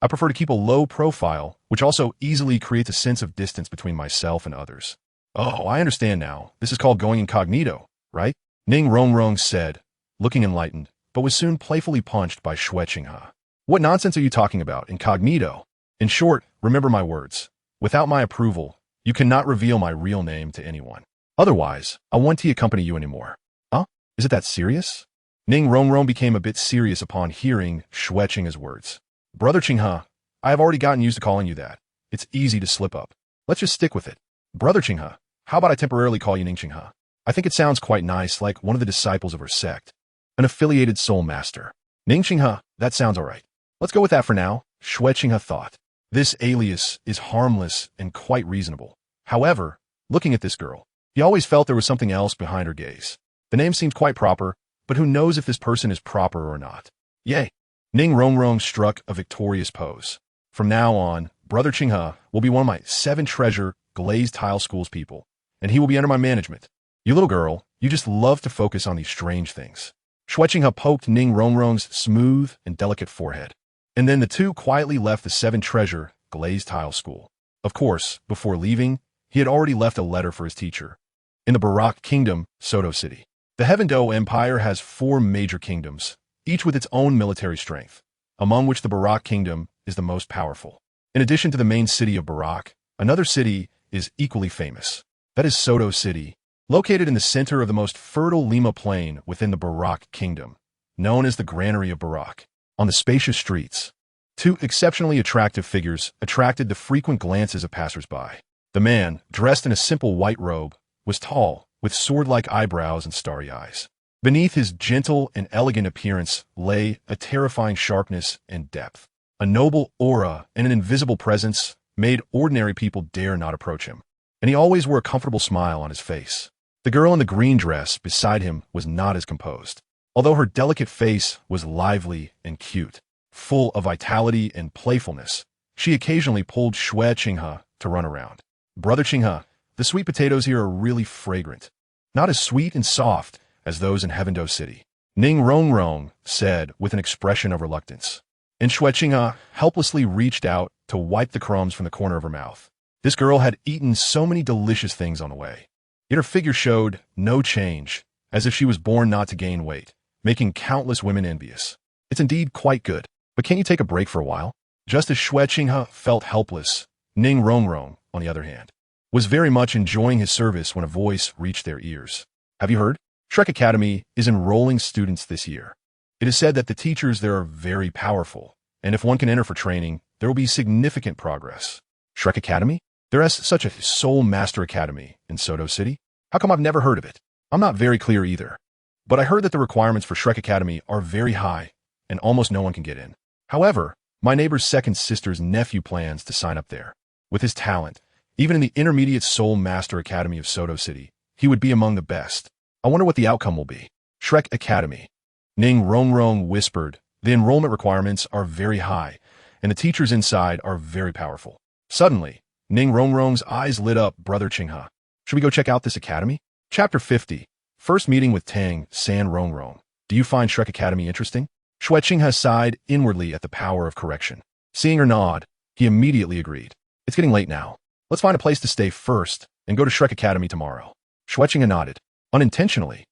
I prefer to keep a low profile, which also easily creates a sense of distance between myself and others." "Oh, I understand now. This is called going incognito, right?" Ning Renxue said, looking enlightened, but was soon playfully punched by Xue Qinghe. "What nonsense are you talking about, incognito? In short, remember my words. Without my approval, you cannot reveal my real name to anyone. Otherwise, I won't accompany you anymore." "Huh? Is it that serious?" Ning Renxue became a bit serious upon hearing Xue Qinghe's words. "Brother Qinghe, I have already gotten used to calling you that. It's easy to slip up. Let's just stick with it. Brother Qinghe, how about I temporarily call you Ning Qinghe? I think it sounds quite nice, like one of the disciples of her sect. An affiliated soulmaster. Ning Qinghe, that sounds all right. Let's go with that for now," Xue Qinghe thought. This alias is harmless and quite reasonable. However, looking at this girl, he always felt there was something else behind her gaze. The name seems quite proper, but who knows if this person is proper or not. Yay! Ning Renxue struck a victorious pose. "From now on, Brother Qinghe will be one of my 7 treasure glazed tile schools people, and he will be under my management. You little girl, you just love to focus on these strange things." Xue Qinghe poked Ning Renxue's smooth and delicate forehead, and then the two quietly left the 7 treasure glazed tile school. Of course, before leaving, he had already left a letter for his teacher. In the Barak Kingdom, Soto City, the Heavendo Empire has 4 major kingdoms, each with its own military strength, among which the Barak Kingdom is the most powerful. In addition to the main city of Barak, another city is equally famous. That is Soto City, located in the center of the most fertile Lima plain within the Barak Kingdom, known as the Granary of Barak. On the spacious streets, 2 exceptionally attractive figures attracted the frequent glances of passers-by. The man, dressed in a simple white robe, was tall, with sword-like eyebrows and starry eyes. Beneath his gentle and elegant appearance lay a terrifying sharpness and depth. A noble aura and an invisible presence made ordinary people dare not approach him, and he always wore a comfortable smile on his face. The girl in the green dress beside him was not as composed. Although her delicate face was lively and cute, full of vitality and playfulness, she occasionally pulled Xue Qinghe to run around. "Brother Qinghe, the sweet potatoes here are really fragrant. Not as sweet and soft as those in Heavendo City," Ning Renxue said with an expression of reluctance. and Xue Qinghe helplessly reached out to wipe the crumbs from the corner of her mouth. This girl had eaten so many delicious things on the way, yet her figure showed no change, as if she was born not to gain weight, making countless women envious. It's indeed quite good, but can't you take a break for a while? Just as Xue Qinghe felt helpless, Ning Renxue, on the other hand, was very much enjoying his service when a voice reached their ears. Have you heard? Shrek Academy is enrolling students this year. It is said that the teachers there are very powerful, and if one can enter for training, there will be significant progress. Shrek Academy? There is such a soulmaster academy in Sodo City? How come I've never heard of it? I'm not very clear either. But I heard that the requirements for Shrek Academy are very high, and almost no one can get in. However, my neighbor's second sister's nephew plans to sign up there. With his talent, even in the intermediate soulmaster academy of Sodo City, he would be among the best. I wonder what the outcome will be. Shrek Academy. Ning Renxue whispered, the enrollment requirements are very high, and the teachers inside are very powerful. Suddenly, Ning Renxue's eyes lit up. Brother Qinghe, should we go check out this academy? Chapter 50. First meeting with Tang San Renxue. Do you find Shrek Academy interesting? Xue Qinghe sighed inwardly at the power of correction. Seeing her nod, he immediately agreed. It's getting late now. Let's find a place to stay first and go to Shrek Academy tomorrow. Xue Qinghe nodded. Unintentionally,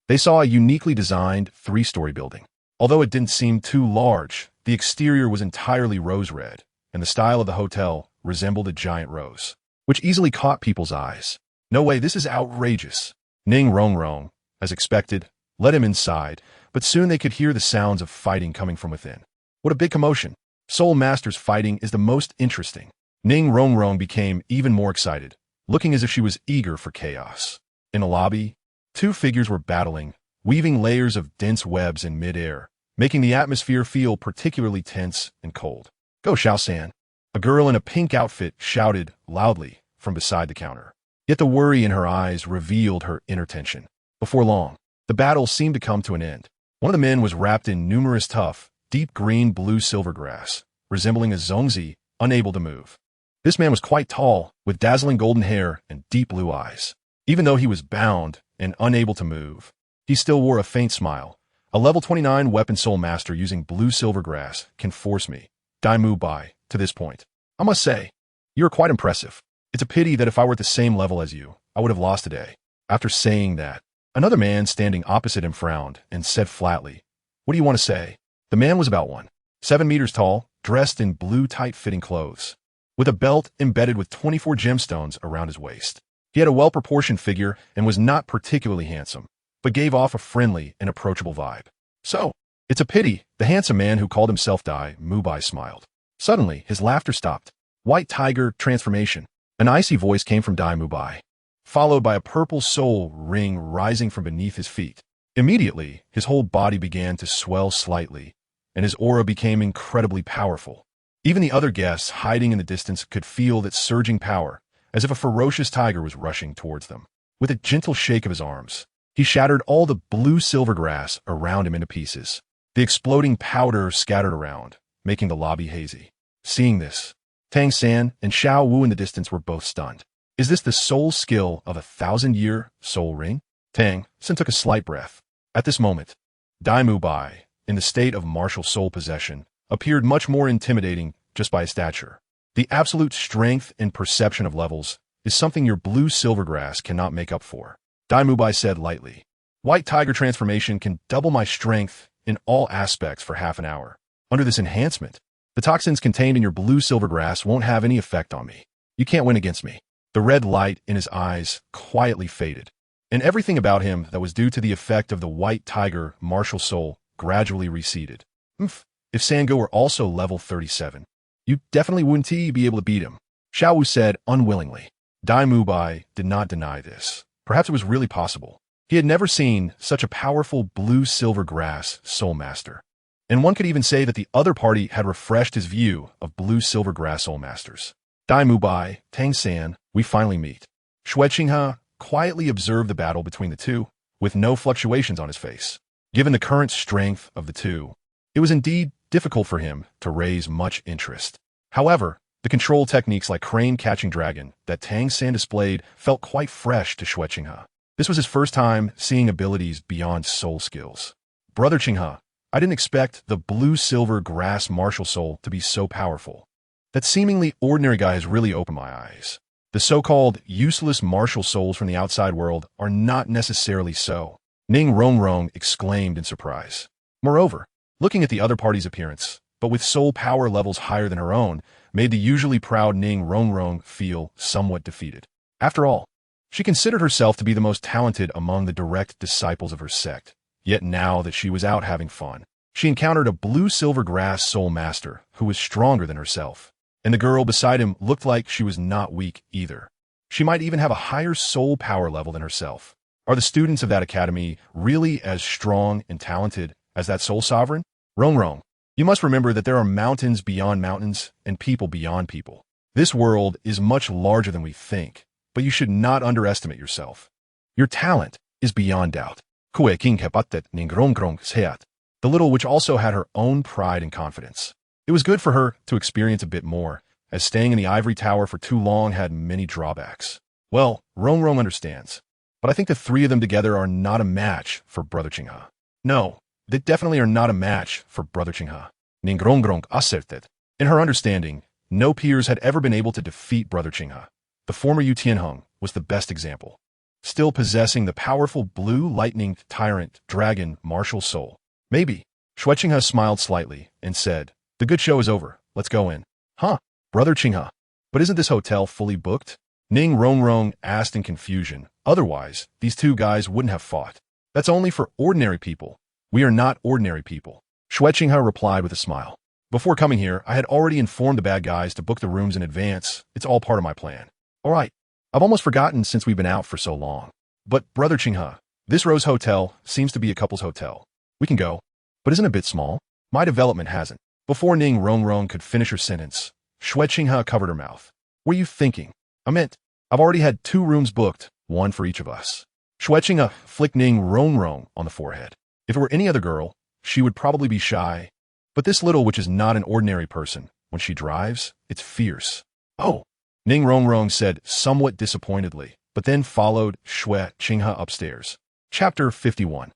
they saw a uniquely designed 3-story building. Although it didn't seem too large, the exterior was entirely rose red, and the style of the hotel resembled a giant rose, which easily caught people's eyes. No way, this is outrageous. Ning Renxue, as expected, led him inside, but soon they could hear the sounds of fighting coming from within. What a big commotion. Soul Masters fighting is the most interesting. Ning Renxue became even more excited, looking as if she was eager for chaos. In a lobby, 2 figures were battling, weaving layers of dense webs in mid-air, making the atmosphere feel particularly tense and cold. Go, Xiao-san. A girl in a pink outfit shouted loudly from beside the counter. Yet the worry in her eyes revealed her inner tension. Before long, the battle seemed to come to an end. One of the men was wrapped in numerous tough, deep green-blue silver grass, resembling a zongzi, unable to move. This man was quite tall, with dazzling golden hair and deep blue eyes. Even though he was bound and unable to move, he still wore a faint smile. A level 29 weapon soul master using blue silver grass can force me, Dai Mu Bai, to this point. I must say, you are quite impressive. It's a pity that if I were at the same level as you, I would have lost today. After saying that, another man standing opposite him frowned and said flatly, what do you want to say? The man was about 1.7 meters tall, dressed in blue tight-fitting clothes, with a belt embedded with 24 gemstones around his waist. He had a well-proportioned figure and was not particularly handsome, but gave off a friendly and approachable vibe. So, it's a pity, the handsome man who called himself Dai Mu Bai smiled. Suddenly, his laughter stopped. White Tiger Transformation. An icy voice came from Dai Mu Bai, followed by a purple soul ring rising from beneath his feet. Immediately, his whole body began to swell slightly, and his aura became incredibly powerful. Even the other guests hiding in the distance could feel that surging power, as if a ferocious tiger was rushing towards them. With a gentle shake of his arms, he shattered all the blue silver grass around him into pieces. The exploding powder scattered around, making the lobby hazy. Seeing this, Tang San and Xiao Wu in the distance were both stunned. Is this the soul skill of a 1,000-year soul ring? Tang San took a slight breath. At this moment, Dai Mu Bai, in the state of martial soul possession, appeared much more intimidating just by his stature. The absolute strength and perception of levels is something your blue silver grass cannot make up for. Dai Mu Bai said lightly. White Tiger Transformation can double my strength in all aspects for half an hour. Under this enhancement, the toxins contained in your blue silver grass won't have any effect on me. You can't win against me. The red light in his eyes quietly faded, and everything about him that was due to the effect of the White Tiger martial soul gradually receded. If Sango were also level 37, you definitely wouldn't be able to beat him, Xiao Wu said unwillingly. Dai Mu Bai did not deny this. Perhaps it was really possible. He had never seen such a powerful blue-silver grass soul master. And one could even say that the other party had refreshed his view of blue-silver grass soul masters. Dai Mu Bai, Tang San, we finally meet. Xue Qinghe quietly observed the battle between the two, with no fluctuations on his face. Given the current strength of the two, it was indeed difficult for him to raise much interest. However, the control techniques like crane catching dragon that Tang San displayed felt quite fresh to Xue Qinghe. This was his first time seeing abilities beyond soul skills. Brother Qinghe, I didn't expect the blue-silver grass martial soul to be so powerful. That seemingly ordinary guy has really opened my eyes. The so-called useless martial souls from the outside world are not necessarily so. Ning Rongrong exclaimed in surprise. Moreover, looking at the other party's appearance, but with soul power levels higher than her own, made the usually proud Ning Rongrong feel somewhat defeated. After all, she considered herself to be the most talented among the direct disciples of her sect. Yet now that she was out having fun, she encountered a blue-silver grass soulmaster who was stronger than herself. And the girl beside him looked like she was not weak either. She might even have a higher soul power level than herself. Are the students of that academy really as strong and talented as that soul sovereign? Rongrong, you must remember that there are mountains beyond mountains and people beyond people. This world is much larger than we think, but you should not underestimate yourself. Your talent is beyond doubt. Xue Qinghe battet ning Rongrong seat. The little witch also had her own pride and confidence. It was good for her to experience a bit more, as staying in the ivory tower for too long had many drawbacks. Well, Rongrong understands, but I think the three of them together are not a match for Brother Qinghe. No, they definitely are not a match for Brother Qinghe. Ning Rongrong asserted. In her understanding, no peers had ever been able to defeat Brother Qinghe. The former Yu Tianheng was the best example, still possessing the powerful blue lightning tyrant dragon martial soul. Maybe. Xue Qinghe smiled slightly and said, "The good show is over. Let's go in." Huh? Brother Qinghe. But isn't this hotel fully booked? Ning Rongrong asked in confusion. Otherwise, these two guys wouldn't have fought. That's only for ordinary people. We are not ordinary people. Xue Qinghe replied with a smile. Before coming here, I had already informed the bad guys to book the rooms in advance. It's all part of my plan. All right. I've almost forgotten since we've been out for so long. But, Brother Qinghe, this Rose Hotel seems to be a couple's hotel. We can go. But isn't it a bit small? My development hasn't. Before Ning Rongrong could finish her sentence, Xue Qinghe covered her mouth. What are you thinking? I meant, I've already had 2 rooms booked, one for each of us. Xue Qinghe flicked Ning Rongrong on the forehead. If it were any other girl, she would probably be shy. But this little witch is not an ordinary person. When she drives, it's fierce. Oh, Ning Rongrong said somewhat disappointedly, but then followed Xue Qinghe upstairs. Chapter 51.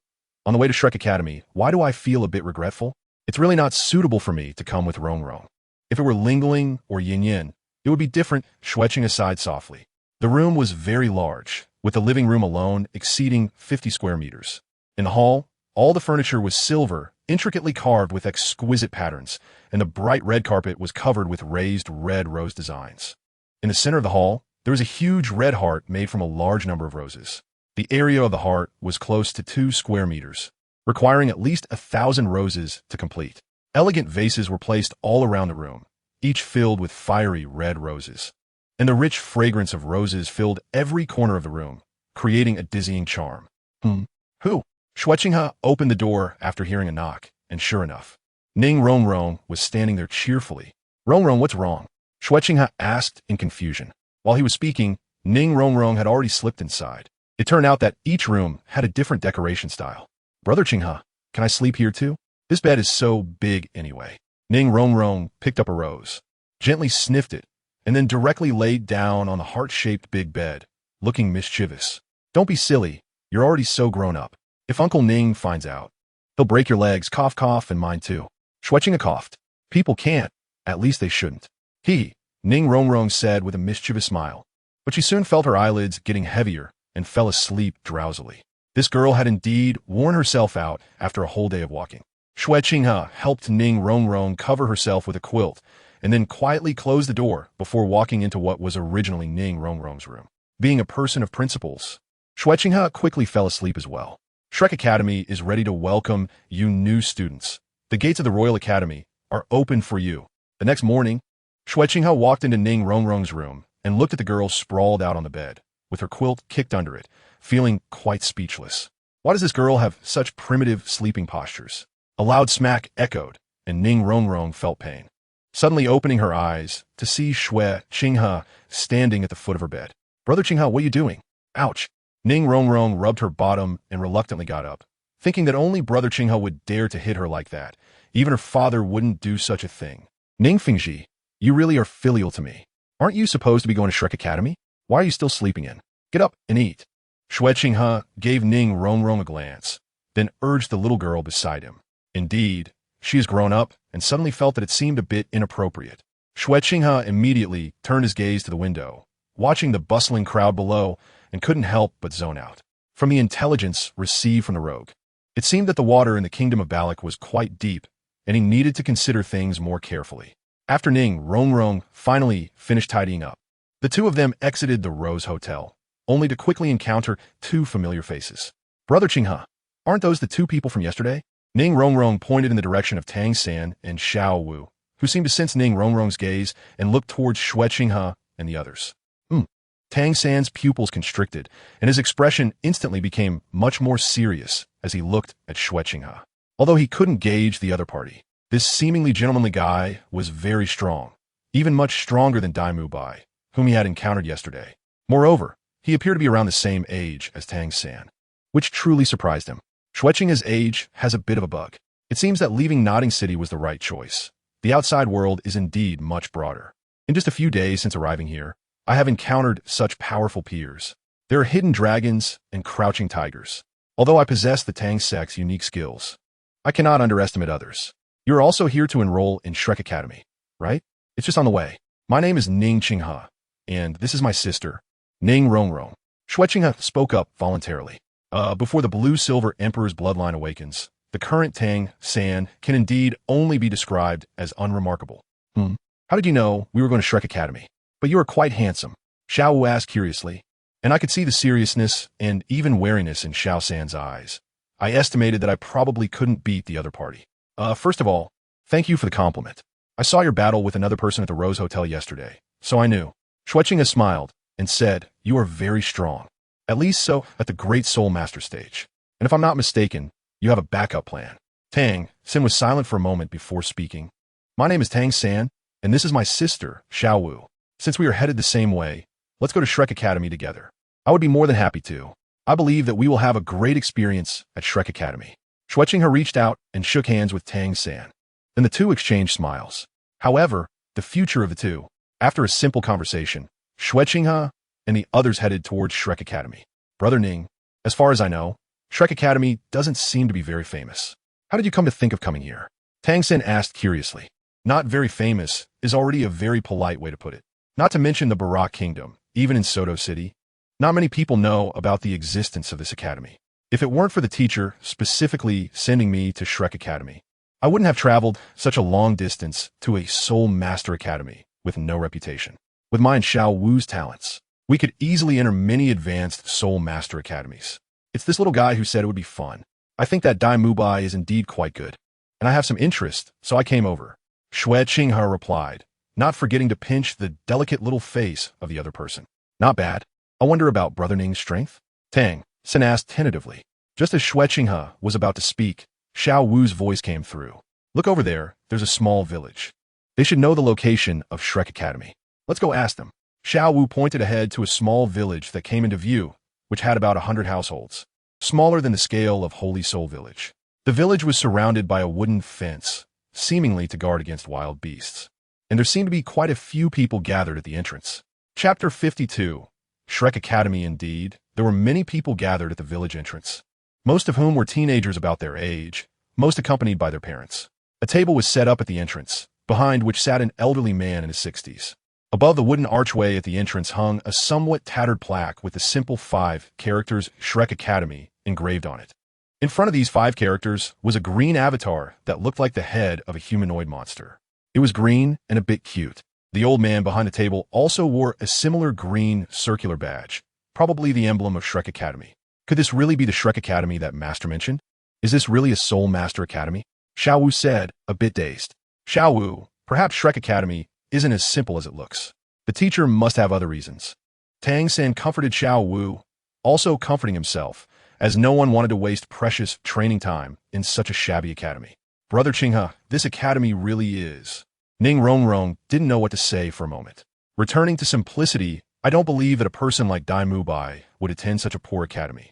On the way to Shrek Academy, why do I feel a bit regretful? It's really not suitable for me to come with Rongrong. If it were Lingling or Yin Yin, it would be different, Xue Qinghe sighed softly. The room was very large, with the living room alone exceeding 50 square meters. In the hall, all the furniture was silver, intricately carved with exquisite patterns, and the bright red carpet was covered with raised red rose designs. In the center of the hall, there was a huge red heart made from a large number of roses. The area of the heart was close to 2 square meters, requiring at least 1,000 roses to complete. Elegant vases were placed all around the room, each filled with fiery red roses. And the rich fragrance of roses filled every corner of the room, creating a dizzying charm. Who? Xue Qinghe opened the door after hearing a knock, and sure enough, Ning Rongrong was standing there cheerfully. Rongrong, what's wrong? Xue Qinghe asked in confusion. While he was speaking, Ning Rongrong had already slipped inside. It turned out that each room had a different decoration style. Brother Qinghe, can I sleep here too? This bed is so big anyway. Ning Rongrong picked up a rose, gently sniffed it, and then directly laid down on the heart-shaped big bed, looking mischievous. Don't be silly. You're already so grown up. If Uncle Ning finds out, he'll break your legs, cough, cough, and mine too. Xue Qinghe coughed. People can't. At least they shouldn't. Ning Rongrong said with a mischievous smile. But she soon felt her eyelids getting heavier and fell asleep drowsily. This girl had indeed worn herself out after a whole day of walking. Xue Qinghe helped Ning Rongrong cover herself with a quilt and then quietly closed the door before walking into what was originally Ning Rongrong's room. Being a person of principles, Xue Qinghe quickly fell asleep as well. Shrek Academy is ready to welcome you new students. The gates of the Royal Academy are open for you. The next morning, Xue Qinghe walked into Ning Rongrong's room and looked at the girl sprawled out on the bed, with her quilt kicked under it, feeling quite speechless. Why does this girl have such primitive sleeping postures? A loud smack echoed, and Ning Rongrong felt pain. Suddenly opening her eyes to see Xue Qinghe standing at the foot of her bed. Brother Qinghe, what are you doing? Ouch. Ning Rongrong rubbed her bottom and reluctantly got up, thinking that only Brother Qinghe would dare to hit her like that. Even her father wouldn't do such a thing. Ning Fingji, you really are filial to me. Aren't you supposed to be going to Shrek Academy? Why are you still sleeping in? Get up and eat. Xue Qinghe gave Ning Rongrong a glance, then urged the little girl beside him. Indeed, she has grown up and suddenly felt that it seemed a bit inappropriate. Xue Qinghe immediately turned his gaze to the window, watching the bustling crowd below, and couldn't help but zone out. From the intelligence received from the rogue, it seemed that the water in the kingdom of Balak was quite deep, and he needed to consider things more carefully. After Ning Rongrong finally finished tidying up, the two of them exited the Rose Hotel, only to quickly encounter two familiar faces. Brother Qinghe, aren't those the two people from yesterday? Ning Rongrong pointed in the direction of Tang San and Xiao Wu, who seemed to sense Ning Rongrong's gaze and looked towards Xue Qinghe and the others. Tang San's pupils constricted, and his expression instantly became much more serious as he looked at Xue Qinghe. Although he couldn't gauge the other party, this seemingly gentlemanly guy was very strong, even much stronger than Dai Mu Bai, whom he had encountered yesterday. Moreover, he appeared to be around the same age as Tang San, which truly surprised him. Xue Qinghe's age has a bit of a bug. It seems that leaving Nodding City was the right choice. The outside world is indeed much broader. In just a few days since arriving here, I have encountered such powerful peers. There are hidden dragons and crouching tigers. Although I possess the Tang sect's unique skills, I cannot underestimate others. You are also here to enroll in Shrek Academy, right? It's just on the way. My name is Ning Qinghe, and this is my sister, Ning Rongrong. Xue Qinghe spoke up voluntarily. Before the blue-silver emperor's bloodline awakens, the current Tang San can indeed only be described as unremarkable. How did you know we were going to Shrek Academy? But you are quite handsome, Xiao Wu asked curiously, and I could see the seriousness and even wariness in Xiao San's eyes. I estimated that I probably couldn't beat the other party. First of all, thank you for the compliment. I saw your battle with another person at the Rose Hotel yesterday, so I knew. Xue Qinghe smiled and said, you are very strong. At least so at the great soulmaster stage. And if I'm not mistaken, you have a backup plan. Tang San was silent for a moment before speaking. My name is Tang San, and this is my sister, Xiao Wu. Since we are headed the same way, let's go to Shrek Academy together. I would be more than happy to. I believe that we will have a great experience at Shrek Academy. Xue Qinghe reached out and shook hands with Tang San. Then the two exchanged smiles. However, the future of the two, after a simple conversation, Xue Qinghe and the others headed towards Shrek Academy. Brother Ning, as far as I know, Shrek Academy doesn't seem to be very famous. How did you come to think of coming here? Tang San asked curiously. Not very famous is already a very polite way to put it. Not to mention the Barak Kingdom, even in Soto City, not many people know about the existence of this academy. If it weren't for the teacher specifically sending me to Shrek Academy, I wouldn't have traveled such a long distance to a Soul Master Academy with no reputation. With mine Xiao Wu's talents, we could easily enter many advanced Soul Master Academies. It's this little guy who said it would be fun. I think that Dai Mu Bai is indeed quite good, and I have some interest, so I came over. Xue Qinghe replied, not forgetting to pinch the delicate little face of the other person. Not bad. I wonder about Brother Ning's strength? Tang San asked tentatively. Just as Xue Qinghe was about to speak, Xiao Wu's voice came through. Look over there, there's a small village. They should know the location of Shrek Academy. Let's go ask them. Xiao Wu pointed ahead to a small village that came into view, which had about 100 households, smaller than the scale of Holy Soul Village. The village was surrounded by a wooden fence, seemingly to guard against wild beasts. And there seemed to be quite a few people gathered at the entrance. Chapter 52. Shrek Academy indeed. There were many people gathered at the village entrance, most of whom were teenagers about their age, most accompanied by their parents. A table was set up at the entrance, behind which sat an elderly man in his 60s. Above the wooden archway at the entrance hung a somewhat tattered plaque with the simple 5 characters Shrek Academy engraved on it. In front of these 5 characters was a green avatar that looked like the head of a humanoid monster. It was green and a bit cute. The old man behind the table also wore a similar green circular badge, probably the emblem of Shrek Academy. Could this really be the Shrek Academy that Master mentioned? Is this really a Soul Master Academy? Xiao Wu said, a bit dazed. Xiao Wu, perhaps Shrek Academy isn't as simple as it looks. The teacher must have other reasons. Tang San comforted Xiao Wu, also comforting himself, as no one wanted to waste precious training time in such a shabby academy. Brother Qinghe, this academy really is. Ning Rongrong didn't know what to say for a moment. Returning to simplicity, I don't believe that a person like Dai Mu Bai would attend such a poor academy.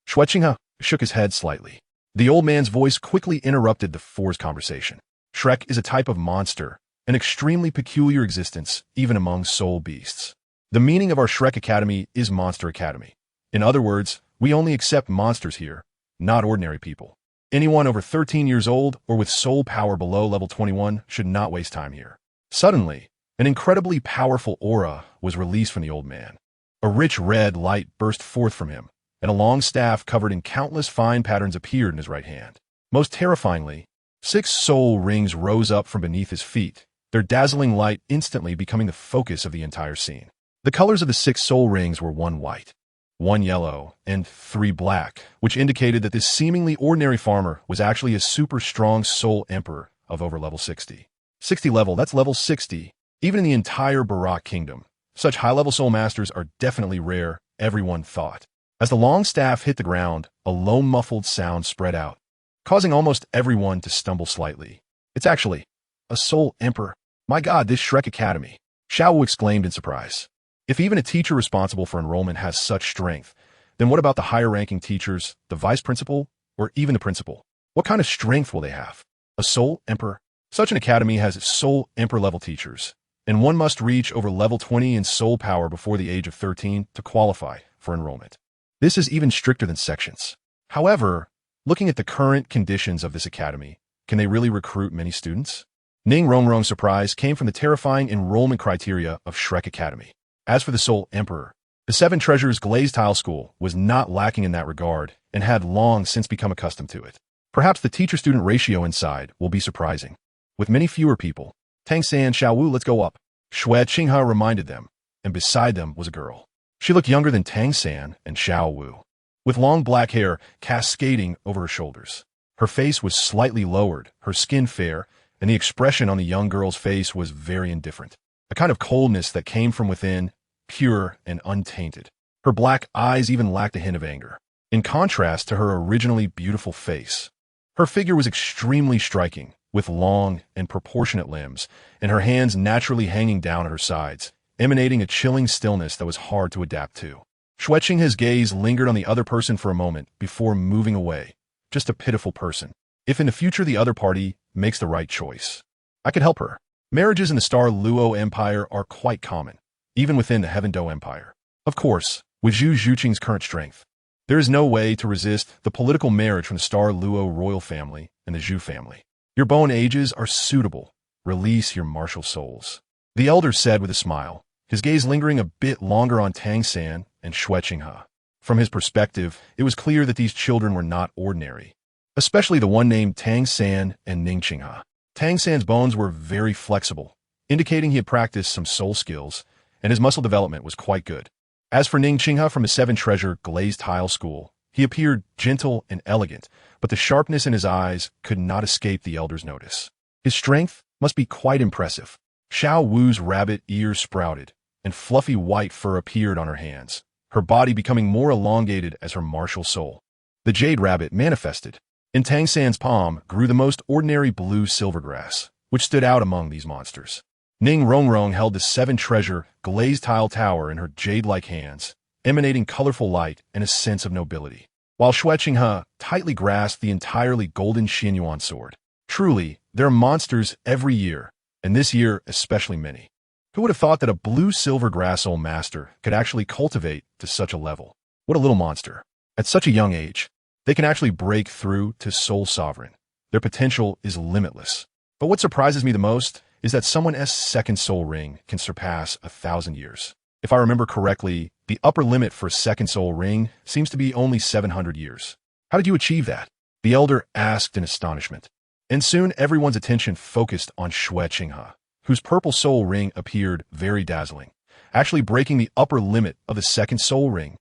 Xue Qinghe shook his head slightly. The old man's voice quickly interrupted the 4's conversation. Shrek is a type of monster, an extremely peculiar existence, even among soul beasts. The meaning of our Shrek Academy is Monster Academy. In other words, we only accept monsters here, not ordinary people. Anyone over 13 years old or with soul power below level 21 should not waste time here. Suddenly, an incredibly powerful aura was released from the old man. A rich red light burst forth from him, and a long staff covered in countless fine patterns appeared in his right hand. Most terrifyingly, 6 soul rings rose up from beneath his feet, their dazzling light instantly becoming the focus of the entire scene. The colors of the 6 soul rings were 1 white, 1 yellow, and 3 black, which indicated that this seemingly ordinary farmer was actually a super strong soul emperor of over level 60. 60 level, that's level 60. Even in the entire Barak kingdom, such high-level soul masters are definitely rare, everyone thought. As the long staff hit the ground, a low muffled sound spread out, causing almost everyone to stumble slightly. It's actually a soul emperor. My god, this Shrek Academy! Xiao Wu exclaimed in surprise. If even a teacher responsible for enrollment has such strength, then what about the higher-ranking teachers, the vice principal, or even the principal? What kind of strength will they have? A soul emperor? Such an academy has soul emperor-level teachers, and one must reach over level 20 in soul power before the age of 13 to qualify for enrollment. This is even stricter than sections. However, looking at the current conditions of this academy, can they really recruit many students? Ning Rongrong's surprise came from the terrifying enrollment criteria of Shrek Academy. As for the Soul Emperor, the 7 Treasures Glazed Tile School was not lacking in that regard and had long since become accustomed to it. Perhaps the teacher-student ratio inside will be surprising. With many fewer people, Tang San, Xiao Wu, let's go up. Xue Qinghe reminded them, and beside them was a girl. She looked younger than Tang San and Xiao Wu, with long black hair cascading over her shoulders. Her face was slightly lowered, her skin fair, and the expression on the young girl's face was very indifferent. A kind of coldness that came from within, pure and untainted. Her black eyes even lacked a hint of anger, in contrast to her originally beautiful face. Her figure was extremely striking, with long and proportionate limbs, and her hands naturally hanging down at her sides, emanating a chilling stillness that was hard to adapt to. Xue Qinghe's gaze lingered on the other person for a moment before moving away. Just a pitiful person. If in the future the other party makes the right choice, I could help her. Marriages in the Star Luo Empire are quite common, even within the Heaven Do Empire. Of course, with Zhu Zhuqing's current strength, there is no way to resist the political marriage from the Star Luo royal family and the Zhu family. Your bone ages are suitable. Release your martial souls. The elder said with a smile, his gaze lingering a bit longer on Tang San and Xue Qinghe. From his perspective, it was clear that these children were not ordinary, especially the one named Tang San and Ning Qinghe. Tang San's bones were very flexible, indicating he had practiced some soul skills, and his muscle development was quite good. As for Ning Qinghe from the 7 Treasure Glazed Tile School, he appeared gentle and elegant, but the sharpness in his eyes could not escape the elder's notice. His strength must be quite impressive. Xiao Wu's rabbit ears sprouted, and fluffy white fur appeared on her hands, her body becoming more elongated as her martial soul. The jade rabbit manifested. In Tang San's palm grew the most ordinary blue silvergrass, which stood out among these monsters. Ning Rongrong held the 7 Treasure Glazed Tile Tower in her jade-like hands, emanating colorful light and a sense of nobility, while Xue Qinghe tightly grasped the entirely golden Xuanyuan Sword. Truly, there are monsters every year, and this year especially many. Who would have thought that a blue silver grass soul master could actually cultivate to such a level? What a little monster. At such a young age, they can actually break through to soul sovereign. Their potential is limitless. But what surprises me the most is that someone's second soul ring can surpass 1,000 years. If I remember correctly, the upper limit for a second soul ring seems to be only 700 years. How did you achieve that? The elder asked in astonishment. And soon everyone's attention focused on Xue Qinghe, whose purple soul ring appeared very dazzling, actually breaking the upper limit of the second soul ring.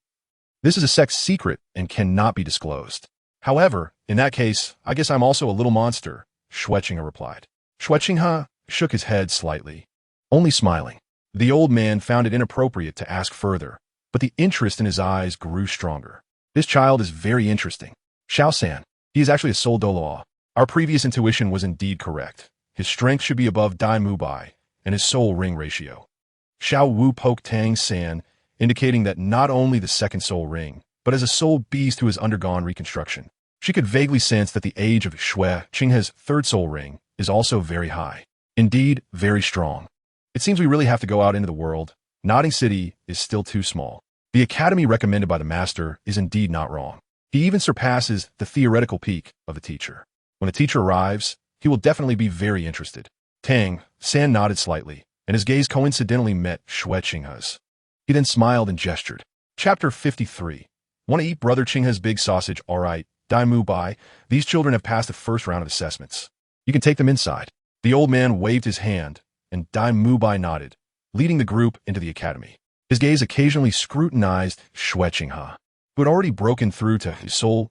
This is a sect secret and cannot be disclosed. However, in that case, I guess I'm also a little monster, Xue Qinghe replied. Xue Qinghe shook his head slightly, only smiling. The old man found it inappropriate to ask further, but the interest in his eyes grew stronger. This child is very interesting. Xiao San, he is actually a soul Douluo. Our previous intuition was indeed correct. His strength should be above Dai Mu Bai and his soul ring ratio. Xiao Wu poked Tang San, indicating that not only the second soul ring, but as a soul beast who has undergone reconstruction. She could vaguely sense that the age of Xue Qinghe's third soul ring is also very high. Indeed, very strong. It seems we really have to go out into the world. Nodding City is still too small. The academy recommended by the master is indeed not wrong. He even surpasses the theoretical peak of the teacher. When the teacher arrives, he will definitely be very interested. Tang San nodded slightly, and his gaze coincidentally met Xue Qinghe's. He then smiled and gestured. Chapter 53. Want to eat Brother Qinghe's big sausage? All right, Dai Mu Bai. These children have passed the first round of assessments. You can take them inside. The old man waved his hand, and Dai Mu Bai nodded, leading the group into the academy. His gaze occasionally scrutinized Xue Qinghe, who had already broken through to his soul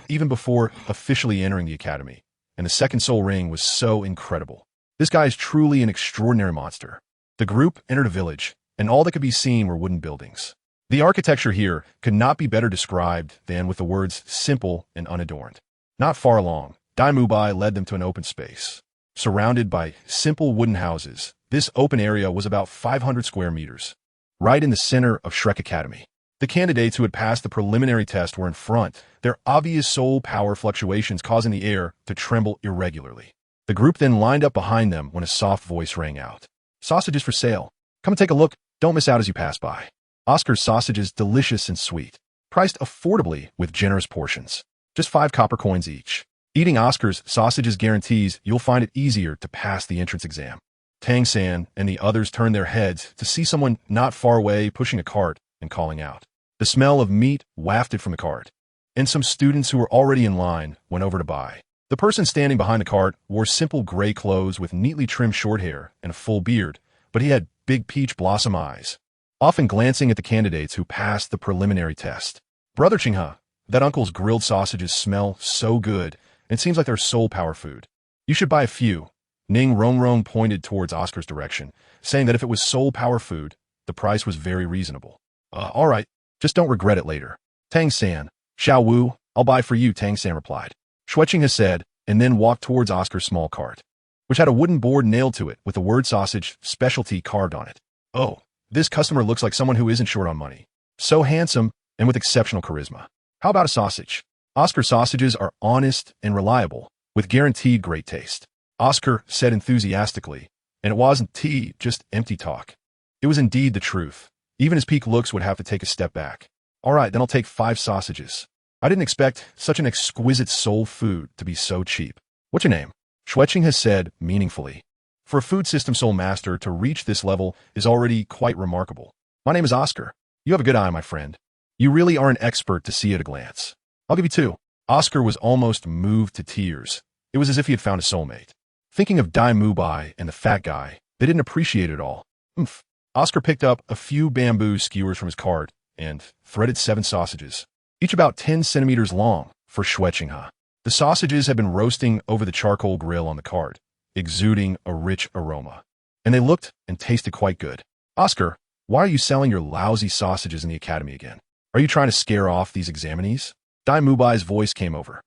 even before officially entering the academy, and the second soul ring was so incredible. This guy is truly an extraordinary monster. The group entered a village, and all that could be seen were wooden buildings. The architecture here could not be better described than with the words simple and unadorned. Not far along, Dai Mu Bai led them to an open space. Surrounded by simple wooden houses, this open area was about 500 square meters, right in the center of Shrek Academy. The candidates who had passed the preliminary test were in front, their obvious soul power fluctuations causing the air to tremble irregularly. The group then lined up behind them when a soft voice rang out. Sausages for sale. Come and take a look. Don't miss out as you pass by. Oscar's sausages, delicious and sweet. Priced affordably with generous portions. Just 5 copper coins each. Eating Oscar's sausages guarantees you'll find it easier to pass the entrance exam. Tang San and the others turned their heads to see someone not far away pushing a cart and calling out. The smell of meat wafted from the cart, and some students who were already in line went over to buy. The person standing behind the cart wore simple gray clothes with neatly trimmed short hair and a full beard, but he had big peach blossom eyes, often glancing at the candidates who passed the preliminary test. Brother Qinghe, that uncle's grilled sausages smell so good, and it seems like they're soul power food. You should buy a few. Ning Rongrong pointed towards Oscar's direction, saying that if it was soul power food, the price was very reasonable. All right, just don't regret it later. Tang San, Xiao Wu, I'll buy for you, Tang San replied. Xue Qinghe said, and then walked towards Oscar's small cart, which had a wooden board nailed to it with the word sausage specialty carved on it. Oh, this customer looks like someone who isn't short on money. So handsome and with exceptional charisma. How about a sausage? Oscar sausages are honest and reliable, with guaranteed great taste. Oscar said enthusiastically, and it wasn't just empty talk. It was indeed the truth. Even his peak looks would have to take a step back. All right, then I'll take 5 sausages. I didn't expect such an exquisite soul food to be so cheap. What's your name? Xue Qinghe said meaningfully. For a food system soul master to reach this level is already quite remarkable. My name is Oscar. You have a good eye, my friend. You really are an expert to see at a glance. I'll give you 2. Oscar was almost moved to tears. It was as if he had found a soulmate. Thinking of Dai Mu Bai and the fat guy, they didn't appreciate it all. Oomph. Oscar picked up a few bamboo skewers from his cart and threaded 7 sausages, each about 10 centimeters long, for Xue Qinghe. The sausages had been roasting over the charcoal grill on the cart, exuding a rich aroma, and they looked and tasted quite good. Oscar, why are you selling your lousy sausages in the academy again? Are you trying to scare off these examinees? Dai Mu Bai's voice came over.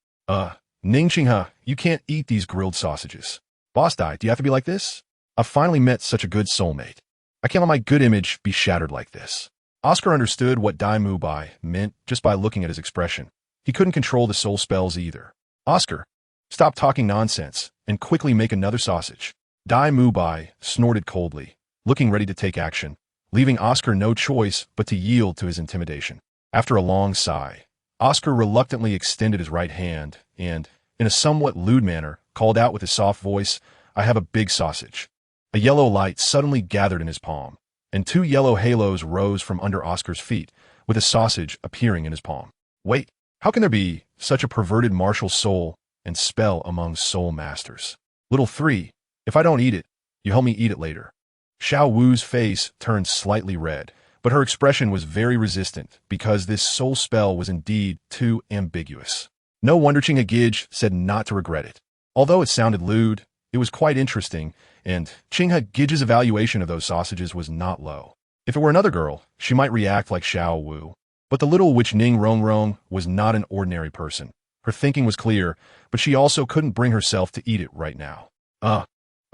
Ning Qinghe, you can't eat these grilled sausages. Boss Dai, do you have to be like this? I've finally met such a good soulmate. I can't let my good image be shattered like this. Oscar understood what Dai Mu Bai meant just by looking at his expression. He couldn't control the soul spells either. Oscar, stop talking nonsense and quickly make another sausage. Dai Mu Bai snorted coldly, looking ready to take action, leaving Oscar no choice but to yield to his intimidation. After a long sigh, Oscar reluctantly extended his right hand and, in a somewhat lewd manner, called out with his soft voice, I have a big sausage. A yellow light suddenly gathered in his palm, and 2 yellow halos rose from under Oscar's feet, with a sausage appearing in his palm. Wait, how can there be such a perverted martial soul and spell among soul masters? Little 3, if I don't eat it, you help me eat it later. Xiao Wu's face turned slightly red, but her expression was very resistant because this soul spell was indeed too ambiguous. No wonder Qinghe Gij said not to regret it. Although it sounded lewd, it was quite interesting, and Qinghe Gij's evaluation of those sausages was not low. If it were another girl, she might react like Xiao Wu. But the little witch Ning Rongrong was not an ordinary person. Her thinking was clear, but she also couldn't bring herself to eat it right now. I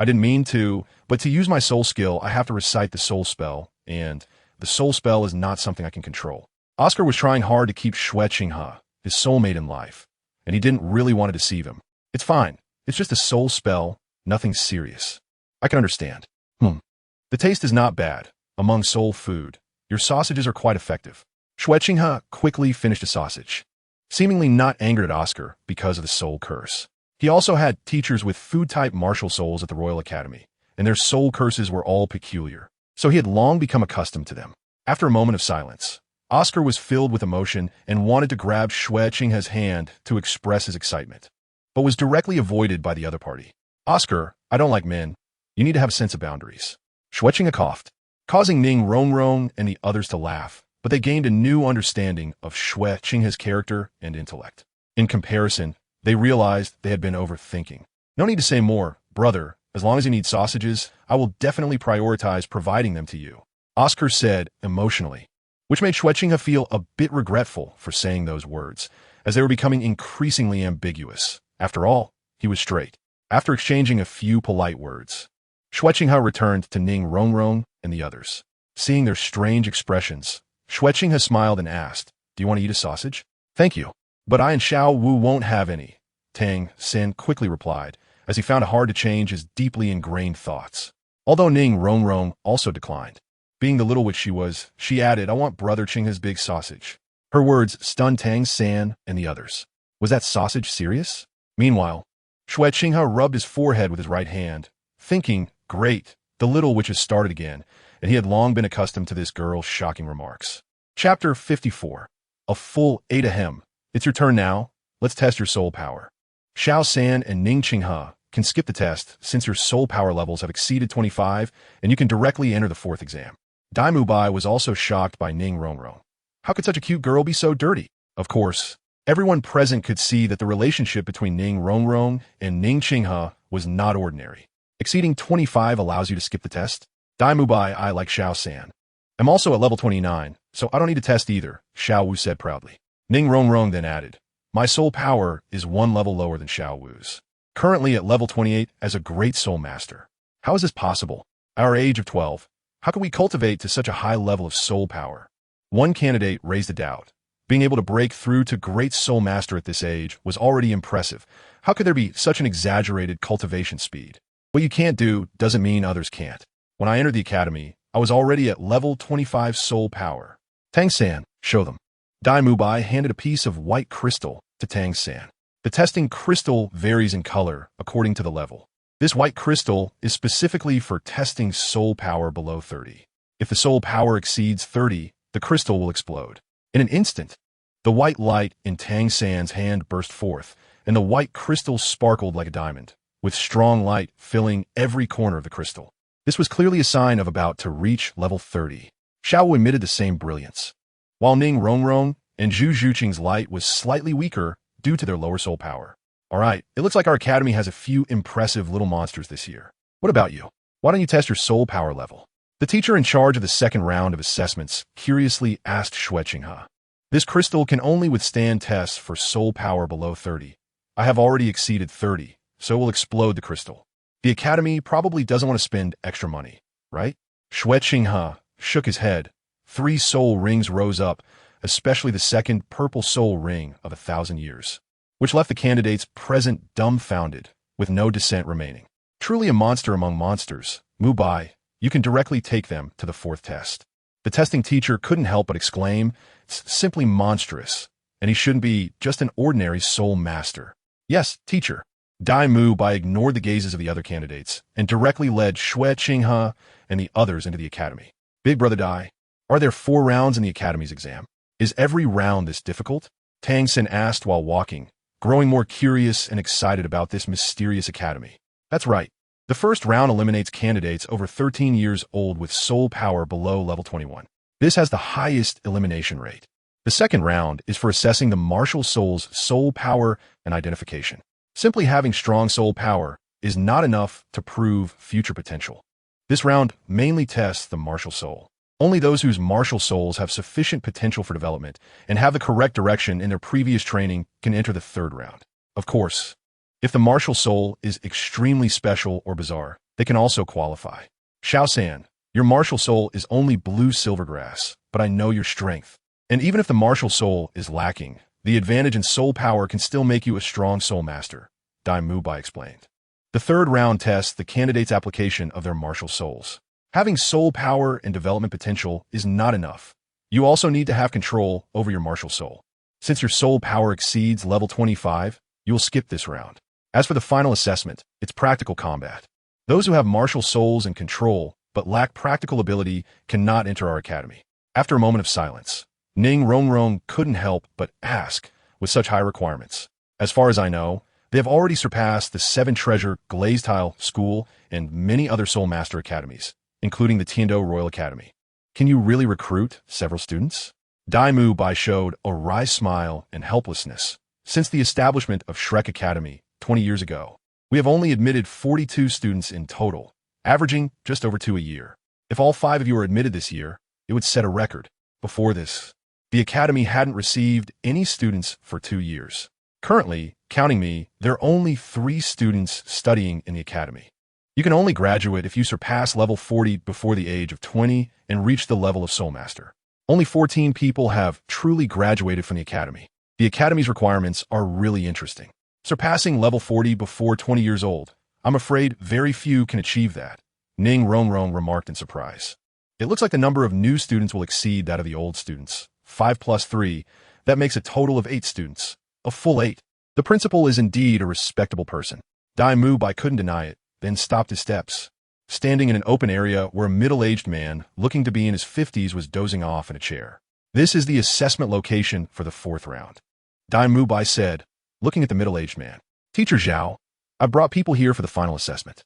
didn't mean to, but to use my soul skill, I have to recite the soul spell, and the soul spell is not something I can control. Oscar was trying hard to keep Xue Qinghe, his soulmate in life, and he didn't really want to deceive him. It's fine. It's just a soul spell, nothing serious. I can understand. The taste is not bad. Among soul food, your sausages are quite effective. Xue Qinghe quickly finished a sausage. seemingly not angered at Oscar because of the soul curse. He also had teachers with food-type martial souls at the Royal Academy, and their soul curses were all peculiar, so he had long become accustomed to them. After a moment of silence, Oscar was filled with emotion and wanted to grab Xue Qinghe's hand to express his excitement, but was directly avoided by the other party. Oscar, I don't like men. You need to have a sense of boundaries. Xue Qinghe coughed, causing Ning Rongrong and the others to laugh, but they gained a new understanding of Xue Qinghe's character and intellect. In comparison, they realized they had been overthinking. No need to say more, brother. As long as you need sausages, I will definitely prioritize providing them to you, Oscar said emotionally, which made Xue Qinghe feel a bit regretful for saying those words, as they were becoming increasingly ambiguous. After all, he was straight. After exchanging a few polite words, Xue Qinghe returned to Ning Rongrong and the others. Seeing their strange expressions, Xue Qinghe smiled and asked, "Do you want to eat a sausage?" "Thank you, but I and Xiao Wu won't have any," Tang Sen quickly replied, as he found it hard to change his deeply ingrained thoughts. Although Ning Rongrong also declined. Being the little witch she was, she added, "I want Brother Qinghe's big sausage." Her words stunned Tang San and the others. Was that sausage serious? Meanwhile, Xue Qinghe rubbed his forehead with his right hand, thinking, great, the little witch has started again, and he had long been accustomed to this girl's shocking remarks. Chapter 54. A full 8 ahem. It's your turn now. Let's test your soul power. Xiao San and Ning Qinghe can skip the test since your soul power levels have exceeded 25, and you can directly enter the 4th exam. Dai Mubai was also shocked by Ning Rongrong. How could such a cute girl be so dirty? Of course, everyone present could see that the relationship between Ning Rongrong and Ning Qinghe was not ordinary. Exceeding 25 allows you to skip the test. Dai Mubai, I like Xiao San. I'm also at level 29, so I don't need to test either, Xiao Wu said proudly. Ning Rongrong then added, my soul power is 1 level lower than Xiao Wu's. Currently at level 28 as a great soul master. How is this possible? At our age of 12, how can we cultivate to such a high level of soul power? One candidate raised a doubt. Being able to break through to great soul master at this age was already impressive. How could there be such an exaggerated cultivation speed? What you can't do doesn't mean others can't. When I entered the academy, I was already at level 25 soul power. Tang San, show them. Dai Mubai handed a piece of white crystal to Tang San. The testing crystal varies in color according to the level. This white crystal is specifically for testing soul power below 30. If the soul power exceeds 30, the crystal will explode. In an instant, the white light in Tang San's hand burst forth, and the white crystal sparkled like a diamond, with strong light filling every corner of the crystal. This was clearly a sign of about to reach level 30. Xiao Wu emitted the same brilliance, while Ning Rongrong and Zhu Zhuqing's light was slightly weaker due to their lower soul power. All right, it looks like our academy has a few impressive little monsters this year. What about you? Why don't you test your soul power level? The teacher in charge of the second round of assessments curiously asked Xue Qinghe. This crystal can only withstand tests for soul power below 30. I have already exceeded 30, so we'll explode the crystal. The academy probably doesn't want to spend extra money, right? Xue Qinghe shook his head. 3 soul rings rose up, especially the second purple soul ring of 1,000 years, which left the candidates present dumbfounded, with no dissent remaining. Truly a monster among monsters, Mubai, you can directly take them to the 4th test. The testing teacher couldn't help but exclaim, it's simply monstrous, and he shouldn't be just an ordinary soul master. Yes, teacher. Dai Mubai ignored the gazes of the other candidates and directly led Xue Qinghe and the others into the academy. Big brother Dai, are there 4 rounds in the academy's exam? Is every round this difficult? Tang Sen asked while walking, growing more curious and excited about this mysterious academy. That's right. The first round eliminates candidates over 13 years old with soul power below level 21. This has the highest elimination rate. The second round is for assessing the martial soul's soul power and identification. Simply having strong soul power is not enough to prove future potential. This round mainly tests the martial soul. Only those whose martial souls have sufficient potential for development and have the correct direction in their previous training can enter the 3rd round. Of course, if the martial soul is extremely special or bizarre, they can also qualify. Xiao San, your martial soul is only blue silvergrass, but I know your strength. And even if the martial soul is lacking, the advantage in soul power can still make you a strong soul master, Dai Mubai explained. The 3rd round tests the candidate's application of their martial souls. Having soul power and development potential is not enough. You also need to have control over your martial soul. Since your soul power exceeds level 25, you will skip this round. As for the final assessment, it's practical combat. Those who have martial souls and control but lack practical ability cannot enter our academy. After a moment of silence, Ning Rongrong couldn't help but ask, with such high requirements. As far as I know, they have already surpassed the 7-treasure Glazed Tile School and many other soulmaster academies, including the Tiando Royal Academy. Can you really recruit several students? Dai Mu Bai showed a wry smile and helplessness. Since the establishment of Shrek Academy 20 years ago, we have only admitted 42 students in total, averaging just over 2 a year. If all 5 of you are admitted this year, it would set a record. Before this, the academy hadn't received any students for 2 years. Currently, counting me, there are only 3 students studying in the academy. You can only graduate if you surpass level 40 before the age of 20 and reach the level of soulmaster. Only 14 people have truly graduated from the academy. The academy's requirements are really interesting. Surpassing level 40 before 20 years old, I'm afraid very few can achieve that, Ning Rongrong remarked in surprise. It looks like the number of new students will exceed that of the old students. 5 plus 3, that makes a total of 8 students. A full 8. The principal is indeed a respectable person. Dai Mu Bai couldn't deny it, then stopped his steps. Standing in an open area where a middle-aged man, looking to be in his 50s, was dozing off in a chair. This is the assessment location for the 4th round. Dai Mu Bai said, looking at the middle-aged man. Teacher Zhao, I brought people here for the final assessment.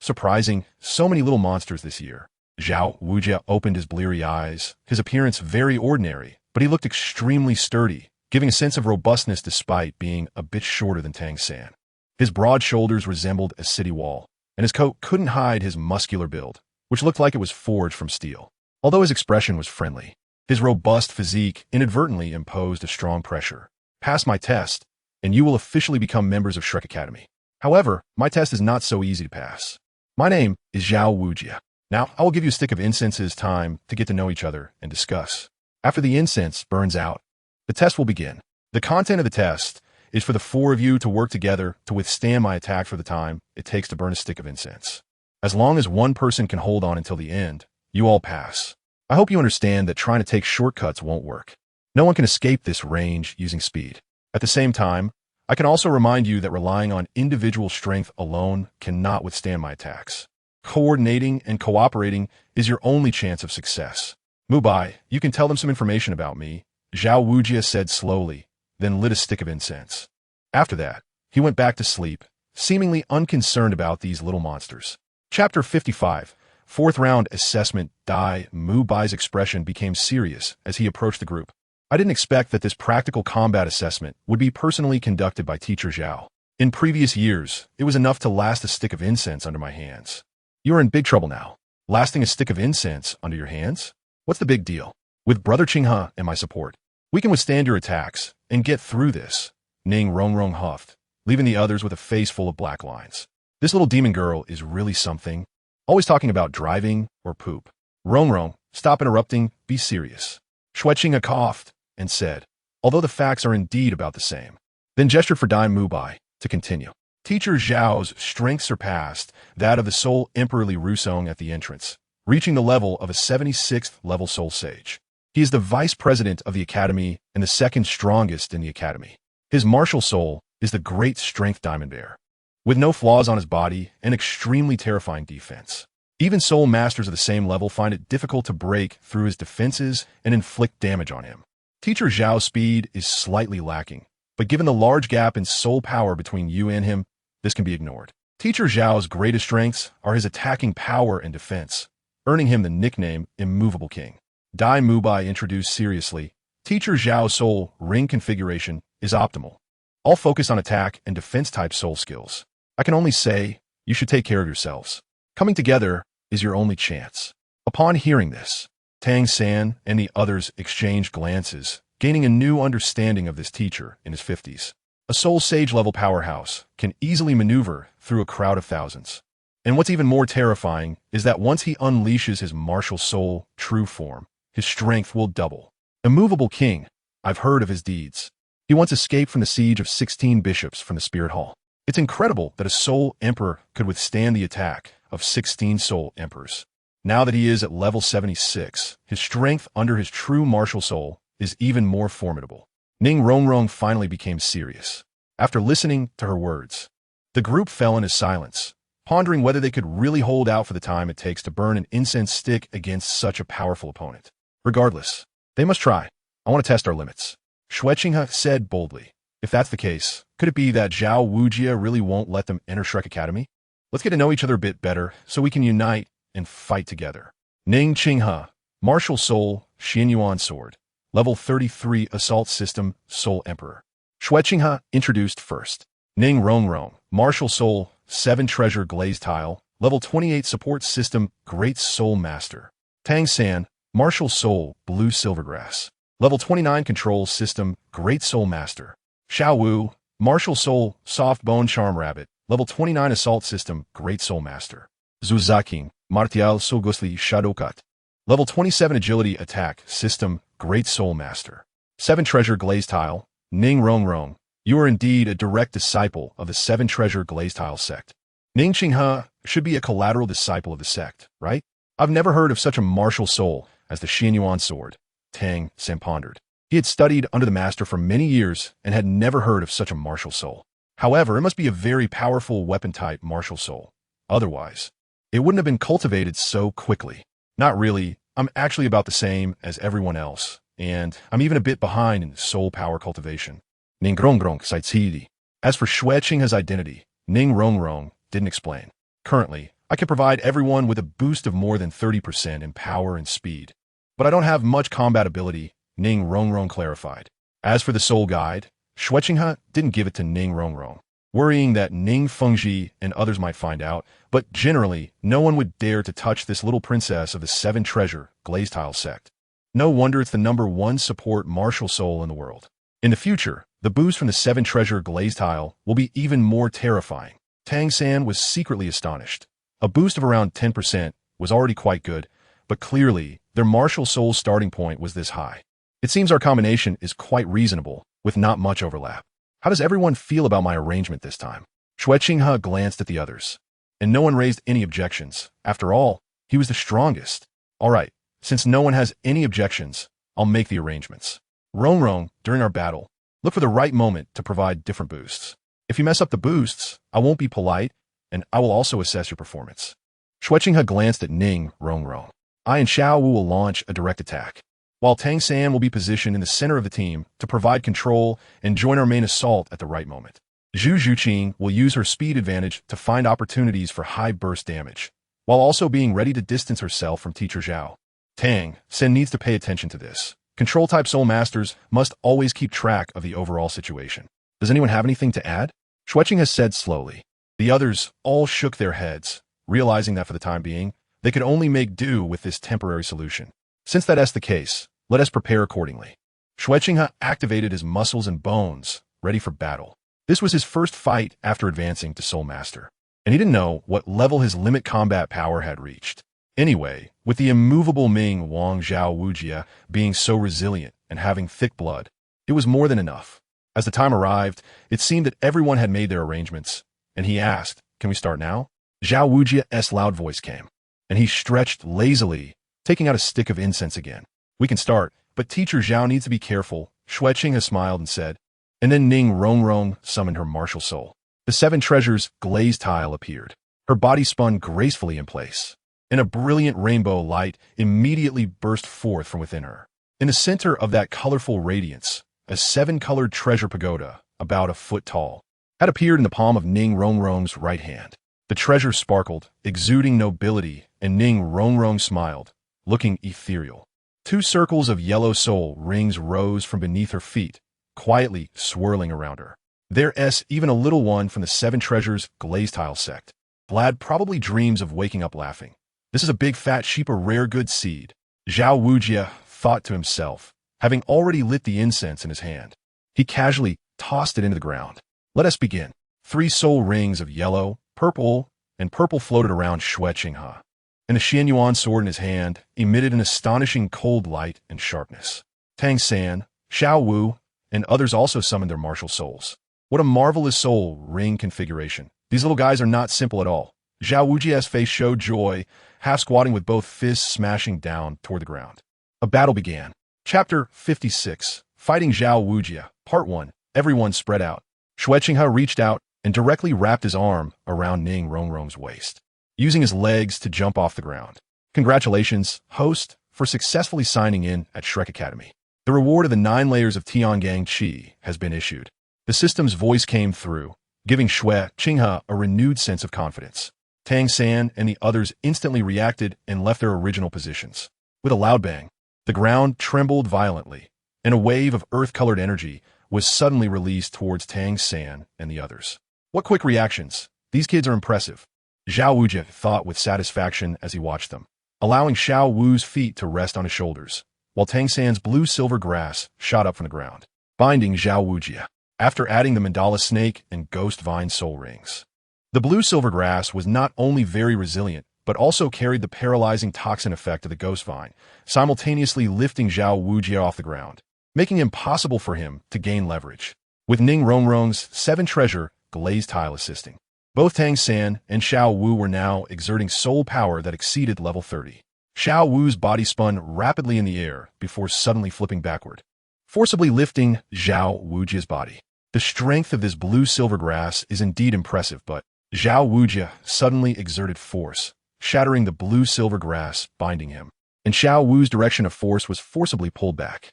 Surprising, so many little monsters this year. Zhao Wujia opened his bleary eyes, his appearance very ordinary, but he looked extremely sturdy, giving a sense of robustness despite being a bit shorter than Tang San. His broad shoulders resembled a city wall, and his coat couldn't hide his muscular build, which looked like it was forged from steel. Although his expression was friendly, his robust physique inadvertently imposed a strong pressure. Pass my test, and you will officially become members of Shrek Academy. However, my test is not so easy to pass. My name is Zhao Wujia. Now, I will give you a stick of incense's time to get to know each other and discuss. After the incense burns out, the test will begin. The content of the test is for the 4 of you to work together to withstand my attack for the time it takes to burn a stick of incense. As long as one person can hold on until the end, you all pass. I hope you understand that trying to take shortcuts won't work. No one can escape this range using speed. At the same time, I can also remind you that relying on individual strength alone cannot withstand my attacks. Coordinating and cooperating is your only chance of success. Mubai, you can tell them some information about me, Zhao Wujia said slowly, then lit a stick of incense. After that, he went back to sleep, seemingly unconcerned about these little monsters. Chapter 55, 4th round assessment. Dai Mu Bai's expression became serious as he approached the group. I didn't expect that this practical combat assessment would be personally conducted by Teacher Zhao. In previous years, it was enough to last a stick of incense under my hands. You are in big trouble now. Lasting a stick of incense under your hands? What's the big deal? With Brother Qinghe and my support, we can withstand your attacks and get through this, Ning Rongrong huffed, leaving the others with a face full of black lines. This little demon girl is really something. Always talking about driving or poop. Rongrong, stop interrupting, be serious. Xue Qinghe coughed and said, although the facts are indeed about the same, then gestured for Dai Mu Bai to continue. Teacher Zhao's strength surpassed that of the Soul Emperor Li Rusong at the entrance, reaching the level of a 76th level Soul Sage. He is the vice president of the academy and the 2nd strongest in the academy. His martial soul is the great strength diamond bear, with no flaws on his body and extremely terrifying defense. Even soul masters of the same level find it difficult to break through his defenses and inflict damage on him. Teacher Zhao's speed is slightly lacking, but given the large gap in soul power between you and him, this can be ignored. Teacher Zhao's greatest strengths are his attacking power and defense, earning him the nickname Immovable King. Dai Mu Bai introduced seriously, Teacher Zhao's soul ring configuration is optimal. All focus on attack and defense type soul skills. I can only say, you should take care of yourselves. Coming together is your only chance. Upon hearing this, Tang San and the others exchanged glances, gaining a new understanding of this teacher in his 50s. A soul sage level powerhouse can easily maneuver through a crowd of thousands. And what's even more terrifying is that once he unleashes his martial soul true form, his strength will double. Immovable King, I've heard of his deeds. He once escaped from the siege of 16 bishops from the Spirit Hall. It's incredible that a Soul Emperor could withstand the attack of 16 Soul Emperors. Now that he is at level 76, his strength under his true martial soul is even more formidable. Ning Rongrong finally became serious. After listening to her words, the group fell into silence, pondering whether they could really hold out for the time it takes to burn an incense stick against such a powerful opponent. Regardless, they must try. I want to test our limits. Xue Qinghe said boldly. If that's the case, could it be that Zhao Wujie really won't let them enter Shrek Academy? Let's get to know each other a bit better so we can unite and fight together. Ning Qinghe, Martial Soul, Xuanyuan Sword. Level 33 Assault System, Soul Emperor. Xue Qinghe introduced first. Ning Rongrong, Martial Soul, 7 Treasure Glaze Tile. Level 28 Support System, Great Soul Master. Tang San, Martial Soul, Blue Silvergrass. Level 29 Control System, Great Soul Master. Xiao Wu, Martial Soul, Soft Bone Charm Rabbit. Level 29 Assault System, Great Soul Master. Zhu Zaking, Martial Soul Ghostly Shadowcut. Level 27 Agility Attack System, Great Soul Master. 7 Treasure Glaze Tile. Ning Rongrong, you are indeed a direct disciple of the 7 Treasure Glaze Tile sect. Ning Qinghe should be a collateral disciple of the sect, right? I've never heard of such a martial soul as the Xuanyuan Sword. Tang San pondered. He had studied under the master for many years and had never heard of such a martial soul. However, it must be a very powerful weapon-type martial soul. Otherwise, it wouldn't have been cultivated so quickly. Not really. I'm actually about the same as everyone else, and I'm even a bit behind in soul power cultivation. Ning Rongrong Saitsidi. As for Xue Qinghe's identity, Ning Rongrong didn't explain. Currently, I can provide everyone with a boost of more than 30% in power and speed. But I don't have much combat ability, Ning Rongrong clarified. As for the soul guide, Xue Qinghe didn't give it to Ning Rongrong, worrying that Ning Fengji and others might find out, but generally, no one would dare to touch this little princess of the 7 Treasure Glaze Tile sect. No wonder it's the #1 support martial soul in the world. In the future, the boost from the 7 Treasure Glaze Tile will be even more terrifying. Tang San was secretly astonished. A boost of around 10% was already quite good, but clearly, their martial soul starting point was this high. It seems our combination is quite reasonable, with not much overlap. How does everyone feel about my arrangement this time? Xue Qinghe glanced at the others, and no one raised any objections. After all, he was the strongest. All right, since no one has any objections, I'll make the arrangements. Rongrong, during our battle, look for the right moment to provide different boosts. If you mess up the boosts, I won't be polite, and I will also assess your performance. Xue Qinghe glanced at Ning Rongrong. I and Xiao Wu will launch a direct attack, while Tang San will be positioned in the center of the team to provide control and join our main assault at the right moment. Zhu Zhuqing will use her speed advantage to find opportunities for high burst damage, while also being ready to distance herself from Teacher Zhao. Tang San needs to pay attention to this. Control-type soul masters must always keep track of the overall situation. Does anyone have anything to add? Xue Qinghe said slowly. The others all shook their heads, realizing that for the time being, they could only make do with this temporary solution. Since that is the case, let us prepare accordingly. Xue Qinghe activated his muscles and bones, ready for battle. This was his first fight after advancing to Soul Master, and he didn't know what level his limit combat power had reached. Anyway, with the immovable Ming Wang Zhao Wujie being so resilient and having thick blood, it was more than enough. As the time arrived, it seemed that everyone had made their arrangements, and he asked, "Can we start now?" Zhao Wujie's loud voice came, and he stretched lazily, taking out a stick of incense again. "We can start, but Teacher Zhao needs to be careful," Xue Qinghe smiled and said, and then Ning Rongrong summoned her martial soul. The 7 Treasures Glaze Tile appeared. Her body spun gracefully in place, and a brilliant rainbow light immediately burst forth from within her. In the center of that colorful radiance, a 7-colored treasure pagoda, about a foot tall, had appeared in the palm of Ning Rongrong's right hand. The treasure sparkled, exuding nobility, and Ning Rongrong smiled, looking ethereal. 2 circles of yellow soul rings rose from beneath her feet, quietly swirling around her. There's even a little one from the 7 Treasures Glaze Tile sect. Vlad probably dreams of waking up laughing. This is a big fat sheep of rare good seed, Zhao Wujie thought to himself, having already lit the incense in his hand. He casually tossed it into the ground. Let us begin. 3 soul rings of yellow, purple, and purple floated around Xue Qinghe, and the Xuanyuan Sword in his hand emitted an astonishing cold light and sharpness. Tang San, Xiao Wu, and others also summoned their martial souls. What a marvelous soul ring configuration. These little guys are not simple at all. Zhao Wujie's face showed joy, half squatting with both fists smashing down toward the ground. A battle began. Chapter 56, Fighting Zhao Wujie. Part 1. Everyone spread out. Xue Qinghe reached out and directly wrapped his arm around Ning Rongrong's waist, using his legs to jump off the ground. Congratulations, host, for successfully signing in at Shrek Academy. The reward of the 9 layers of Tiangang Qi has been issued. The system's voice came through, giving Xue Qinghe a renewed sense of confidence. Tang San and the others instantly reacted and left their original positions. With a loud bang, the ground trembled violently, and a wave of earth-colored energy was suddenly released towards Tang San and the others. What quick reactions! These kids are impressive, Zhao Wujie thought with satisfaction as he watched them, allowing Xiao Wu's feet to rest on his shoulders, while Tang San's blue-silver grass shot up from the ground, binding Zhao Wujie, after adding the mandala snake and ghost vine soul rings. The blue-silver grass was not only very resilient, but also carried the paralyzing toxin effect of the ghost vine, simultaneously lifting Zhao Wujie off the ground, making it impossible for him to gain leverage. With Ning Rongrong's 7 treasure glazed tile assisting, both Tang San and Xiao Wu were now exerting soul power that exceeded level 30. Xiao Wu's body spun rapidly in the air before suddenly flipping backward, forcibly lifting Zhao Wujie's body. The strength of this blue-silver grass is indeed impressive, but Zhao Wujie suddenly exerted force, shattering the blue-silver grass binding him, and Xiao Wu's direction of force was forcibly pulled back.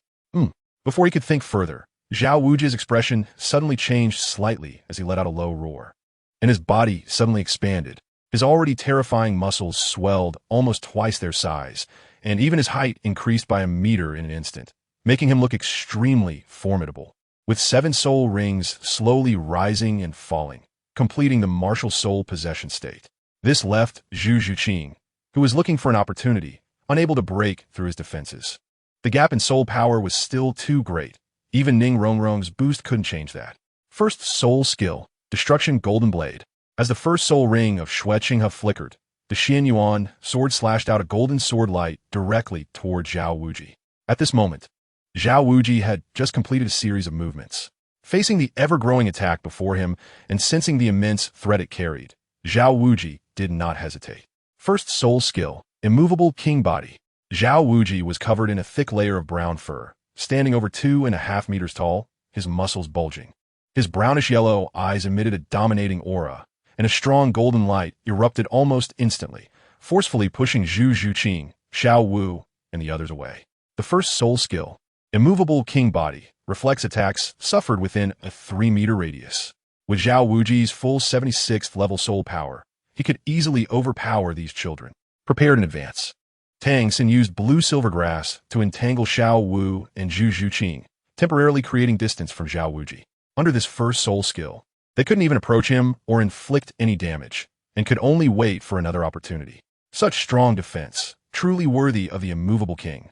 Before he could think further, Zhao Wujie's expression suddenly changed slightly as he let out a low roar, and his body suddenly expanded. His already terrifying muscles swelled almost twice their size, and even his height increased by a meter in an instant, making him look extremely formidable, with 7 soul rings slowly rising and falling, completing the martial soul possession state. This left Xu Qinghe, who was looking for an opportunity, unable to break through his defenses. The gap in soul power was still too great. Even Ning Rongrong's boost couldn't change that. First soul skill, Destruction Golden Blade. As the first soul ring of Xue Qinghe flickered, the Xuanyuan Sword slashed out a golden sword light directly toward Zhao Wujie. At this moment, Zhao Wujie had just completed a series of movements. Facing the ever-growing attack before him and sensing the immense threat it carried, Zhao Wujie did not hesitate. First soul skill, Immovable King Body. Zhao Wujie was covered in a thick layer of brown fur, standing over 2.5 meters tall, his muscles bulging. His brownish-yellow eyes emitted a dominating aura, and a strong golden light erupted almost instantly, forcefully pushing Xu Qinghe, Xiao Wu, and the others away. The first soul skill, Immovable King Body, reflex attacks suffered within a 3-meter radius. With Zhao Wujie's full 76th level soul power, he could easily overpower these children. Prepared in advance, Tang San used blue-silver grass to entangle Xiao Wu and Xu Qinghe, temporarily creating distance from Zhao Wujie. Under this first soul skill, they couldn't even approach him or inflict any damage, and could only wait for another opportunity. Such strong defense, truly worthy of the immovable king.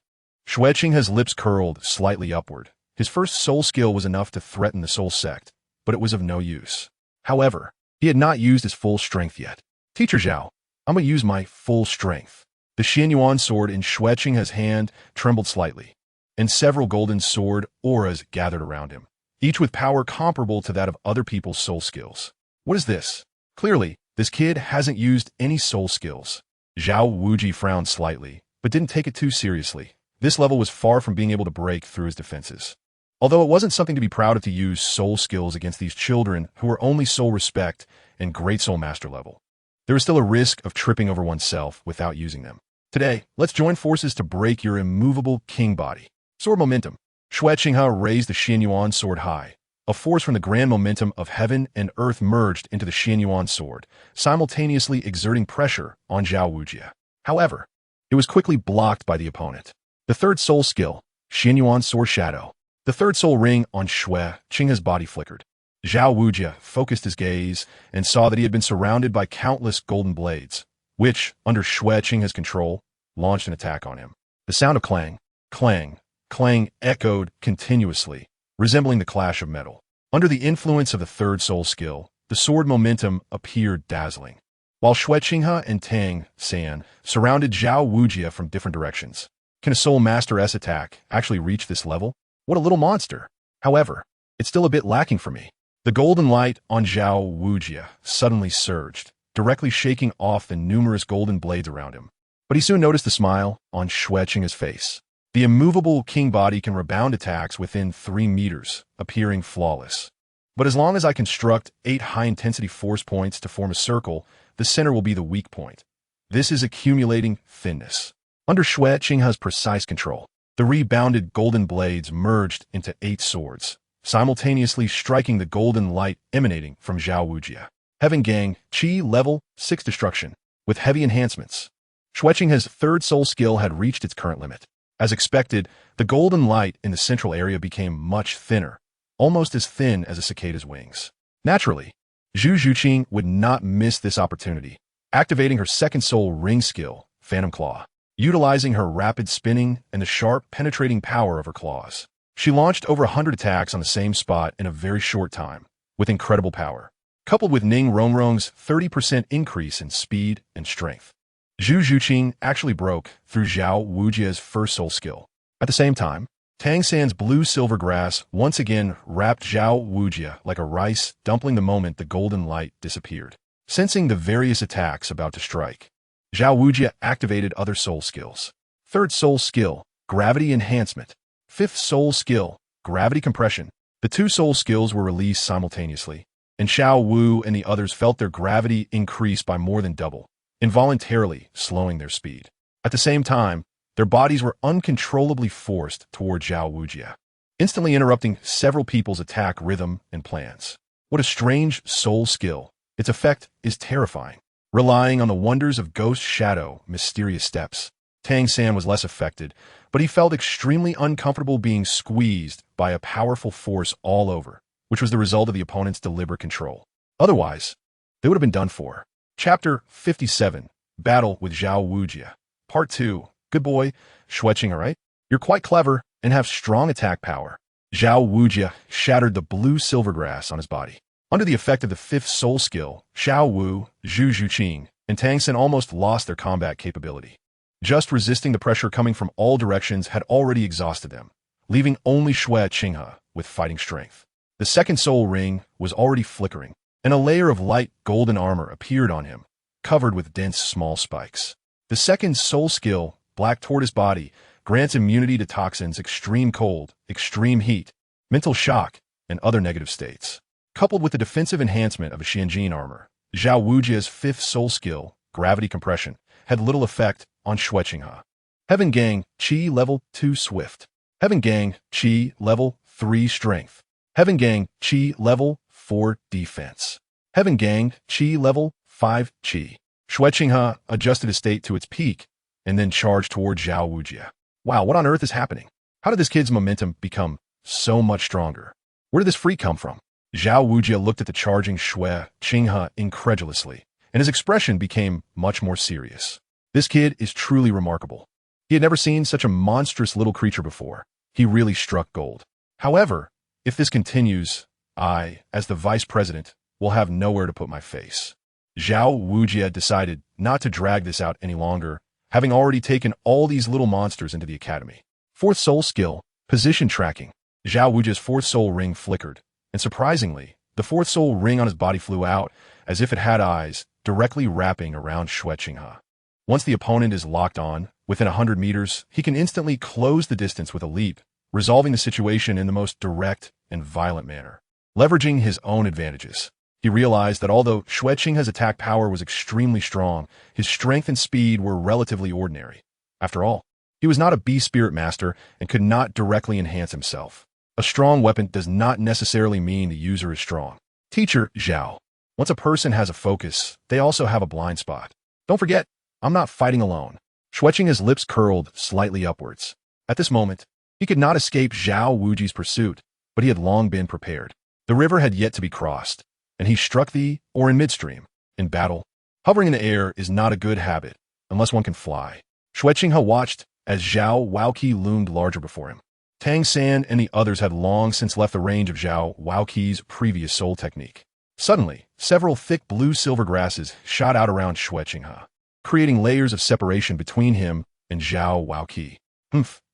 Xue Qinghe's lips curled slightly upward. His first soul skill was enough to threaten the soul sect, but it was of no use. However, he had not used his full strength yet. Teacher Zhao, I'm going to use my full strength. The Xuanyuan Sword in Xue Qinghe's hand trembled slightly, and several golden sword auras gathered around him, each with power comparable to that of other people's soul skills. What is this? Clearly, this kid hasn't used any soul skills. Zhao Wujie frowned slightly, but didn't take it too seriously. This level was far from being able to break through his defenses. Although it wasn't something to be proud of to use soul skills against these children who were only soul respect and great soul master level, there is still a risk of tripping over oneself without using them. Today, let's join forces to break your immovable king body. Sword momentum. Xue Qinghe raised the Xuanyuan Sword high. A force from the grand momentum of heaven and earth merged into the Xuanyuan Sword, simultaneously exerting pressure on Zhao Wujie. However, it was quickly blocked by the opponent. The third soul skill, Xuanyuan Sword Shadow. The third soul ring on Xue Qinghe's body flickered. Zhao Wujie focused his gaze and saw that he had been surrounded by countless golden blades, which, under Xue Qinghe's control, launched an attack on him. The sound of clang, clang, clang echoed continuously, resembling the clash of metal. Under the influence of the third soul skill, the sword momentum appeared dazzling. While Xue Qinghe and Tang San surrounded Zhao Wujie from different directions. Can a soul master's attack actually reach this level? What a little monster. However, it's still a bit lacking for me. The golden light on Zhao Wujie suddenly surged, directly shaking off the numerous golden blades around him. But he soon noticed the smile on Xue Qinghe's face. The immovable king body can rebound attacks within 3 meters, appearing flawless. But as long as I construct 8 high-intensity force points to form a circle, the center will be the weak point. This is accumulating thinness. Under Xue Qinghe's precise control, the rebounded golden blades merged into 8 swords, simultaneously striking the golden light emanating from Zhao Wujie. Heaven Gang, Qi Level 6 Destruction, with heavy enhancements. Xue Qinghe's third soul skill had reached its current limit. As expected, the golden light in the central area became much thinner, almost as thin as a cicada's wings. Naturally, Xue Qinghe would not miss this opportunity, activating her second soul ring skill, Phantom Claw. Utilizing her rapid spinning and the sharp, penetrating power of her claws, she launched over 100 attacks on the same spot in a very short time, with incredible power, coupled with Ning Rongrong's 30% increase in speed and strength. Xue Qinghe actually broke through Zhao Wujie's first soul skill. At the same time, Tang San's blue-silver grass once again wrapped Zhao Wujie like a rice dumpling the moment the golden light disappeared. Sensing the various attacks about to strike, Zhao Wujie activated other soul skills. Third soul skill, gravity enhancement. Fifth soul skill, gravity compression. The 2 soul skills were released simultaneously, and Xiao Wu and the others felt their gravity increase by more than double, involuntarily slowing their speed. At the same time, their bodies were uncontrollably forced toward Zhao Wujie, instantly interrupting several people's attack rhythm and plans. What a strange soul skill. Its effect is terrifying. Relying on the wonders of ghost shadow, mysterious steps, Tang San was less affected, but he felt extremely uncomfortable being squeezed by a powerful force all over, which was the result of the opponent's deliberate control. Otherwise, they would have been done for. Chapter 57, Battle with Zhao Wujie. Part 2. Good boy, Xue Qinghe, right? You're quite clever and have strong attack power. Zhao Wujie shattered the blue-silver grass on his body. Under the effect of the 5th soul skill, Xiao Wu, Xue Qinghe, and Tang San almost lost their combat capability. Just resisting the pressure coming from all directions had already exhausted them, leaving only Xue Qinghe with fighting strength. The second soul ring was already flickering, and a layer of light golden armor appeared on him, covered with dense small spikes. The second soul skill, Black Tortoise Body, grants immunity to toxins, extreme cold, extreme heat, mental shock, and other negative states. Coupled with the defensive enhancement of a Xianjin armor, Zhao Wujie's 5th soul skill, Gravity Compression, had little effect on Xue Qinghe. Heaven Gang, Qi Level 2 Swift. Heaven Gang, Qi Level 3 Strength. Heaven Gang, Qi Level 4 Defense. Heaven Gang, Qi Level 5 Qi. Xue Qinghe adjusted his state to its peak and then charged toward Zhao Wujie. Wow, what on earth is happening? How did this kid's momentum become so much stronger? Where did this freak come from? Zhao Wujie looked at the charging Xue Qinghe incredulously, and his expression became much more serious. This kid is truly remarkable. He had never seen such a monstrous little creature before. He really struck gold. However, if this continues, I, as the vice president, will have nowhere to put my face. Zhao Wujie decided not to drag this out any longer, having already taken all these little monsters into the academy. 4th soul skill, position tracking. Zhao Wujie's 4th soul ring flickered, and surprisingly, the 4th soul ring on his body flew out, as if it had eyes, directly wrapping around Xue Qinghe. Once the opponent is locked on, within 100 meters, he can instantly close the distance with a leap, resolving the situation in the most direct and violent manner. Leveraging his own advantages, he realized that although Xue Qinghe's attack power was extremely strong, his strength and speed were relatively ordinary. After all, he was not a beast spirit master and could not directly enhance himself. A strong weapon does not necessarily mean the user is strong. Teacher Zhao. Once a person has a focus, they also have a blind spot. Don't forget, I'm not fighting alone. Xue Qinghe's lips curled slightly upwards. At this moment, he could not escape Zhao Wujie's pursuit, but he had long been prepared. The river had yet to be crossed, and he struck or in midstream. In battle, hovering in the air is not a good habit, unless one can fly. Xue Qinghe watched as Zhao Waoqi loomed larger before him. Tang San and the others had long since left the range of Zhao Waoqi's previous soul technique. Suddenly, several thick blue-silver grasses shot out around Xue Qinghe, creating layers of separation between him and Zhao Waoqi.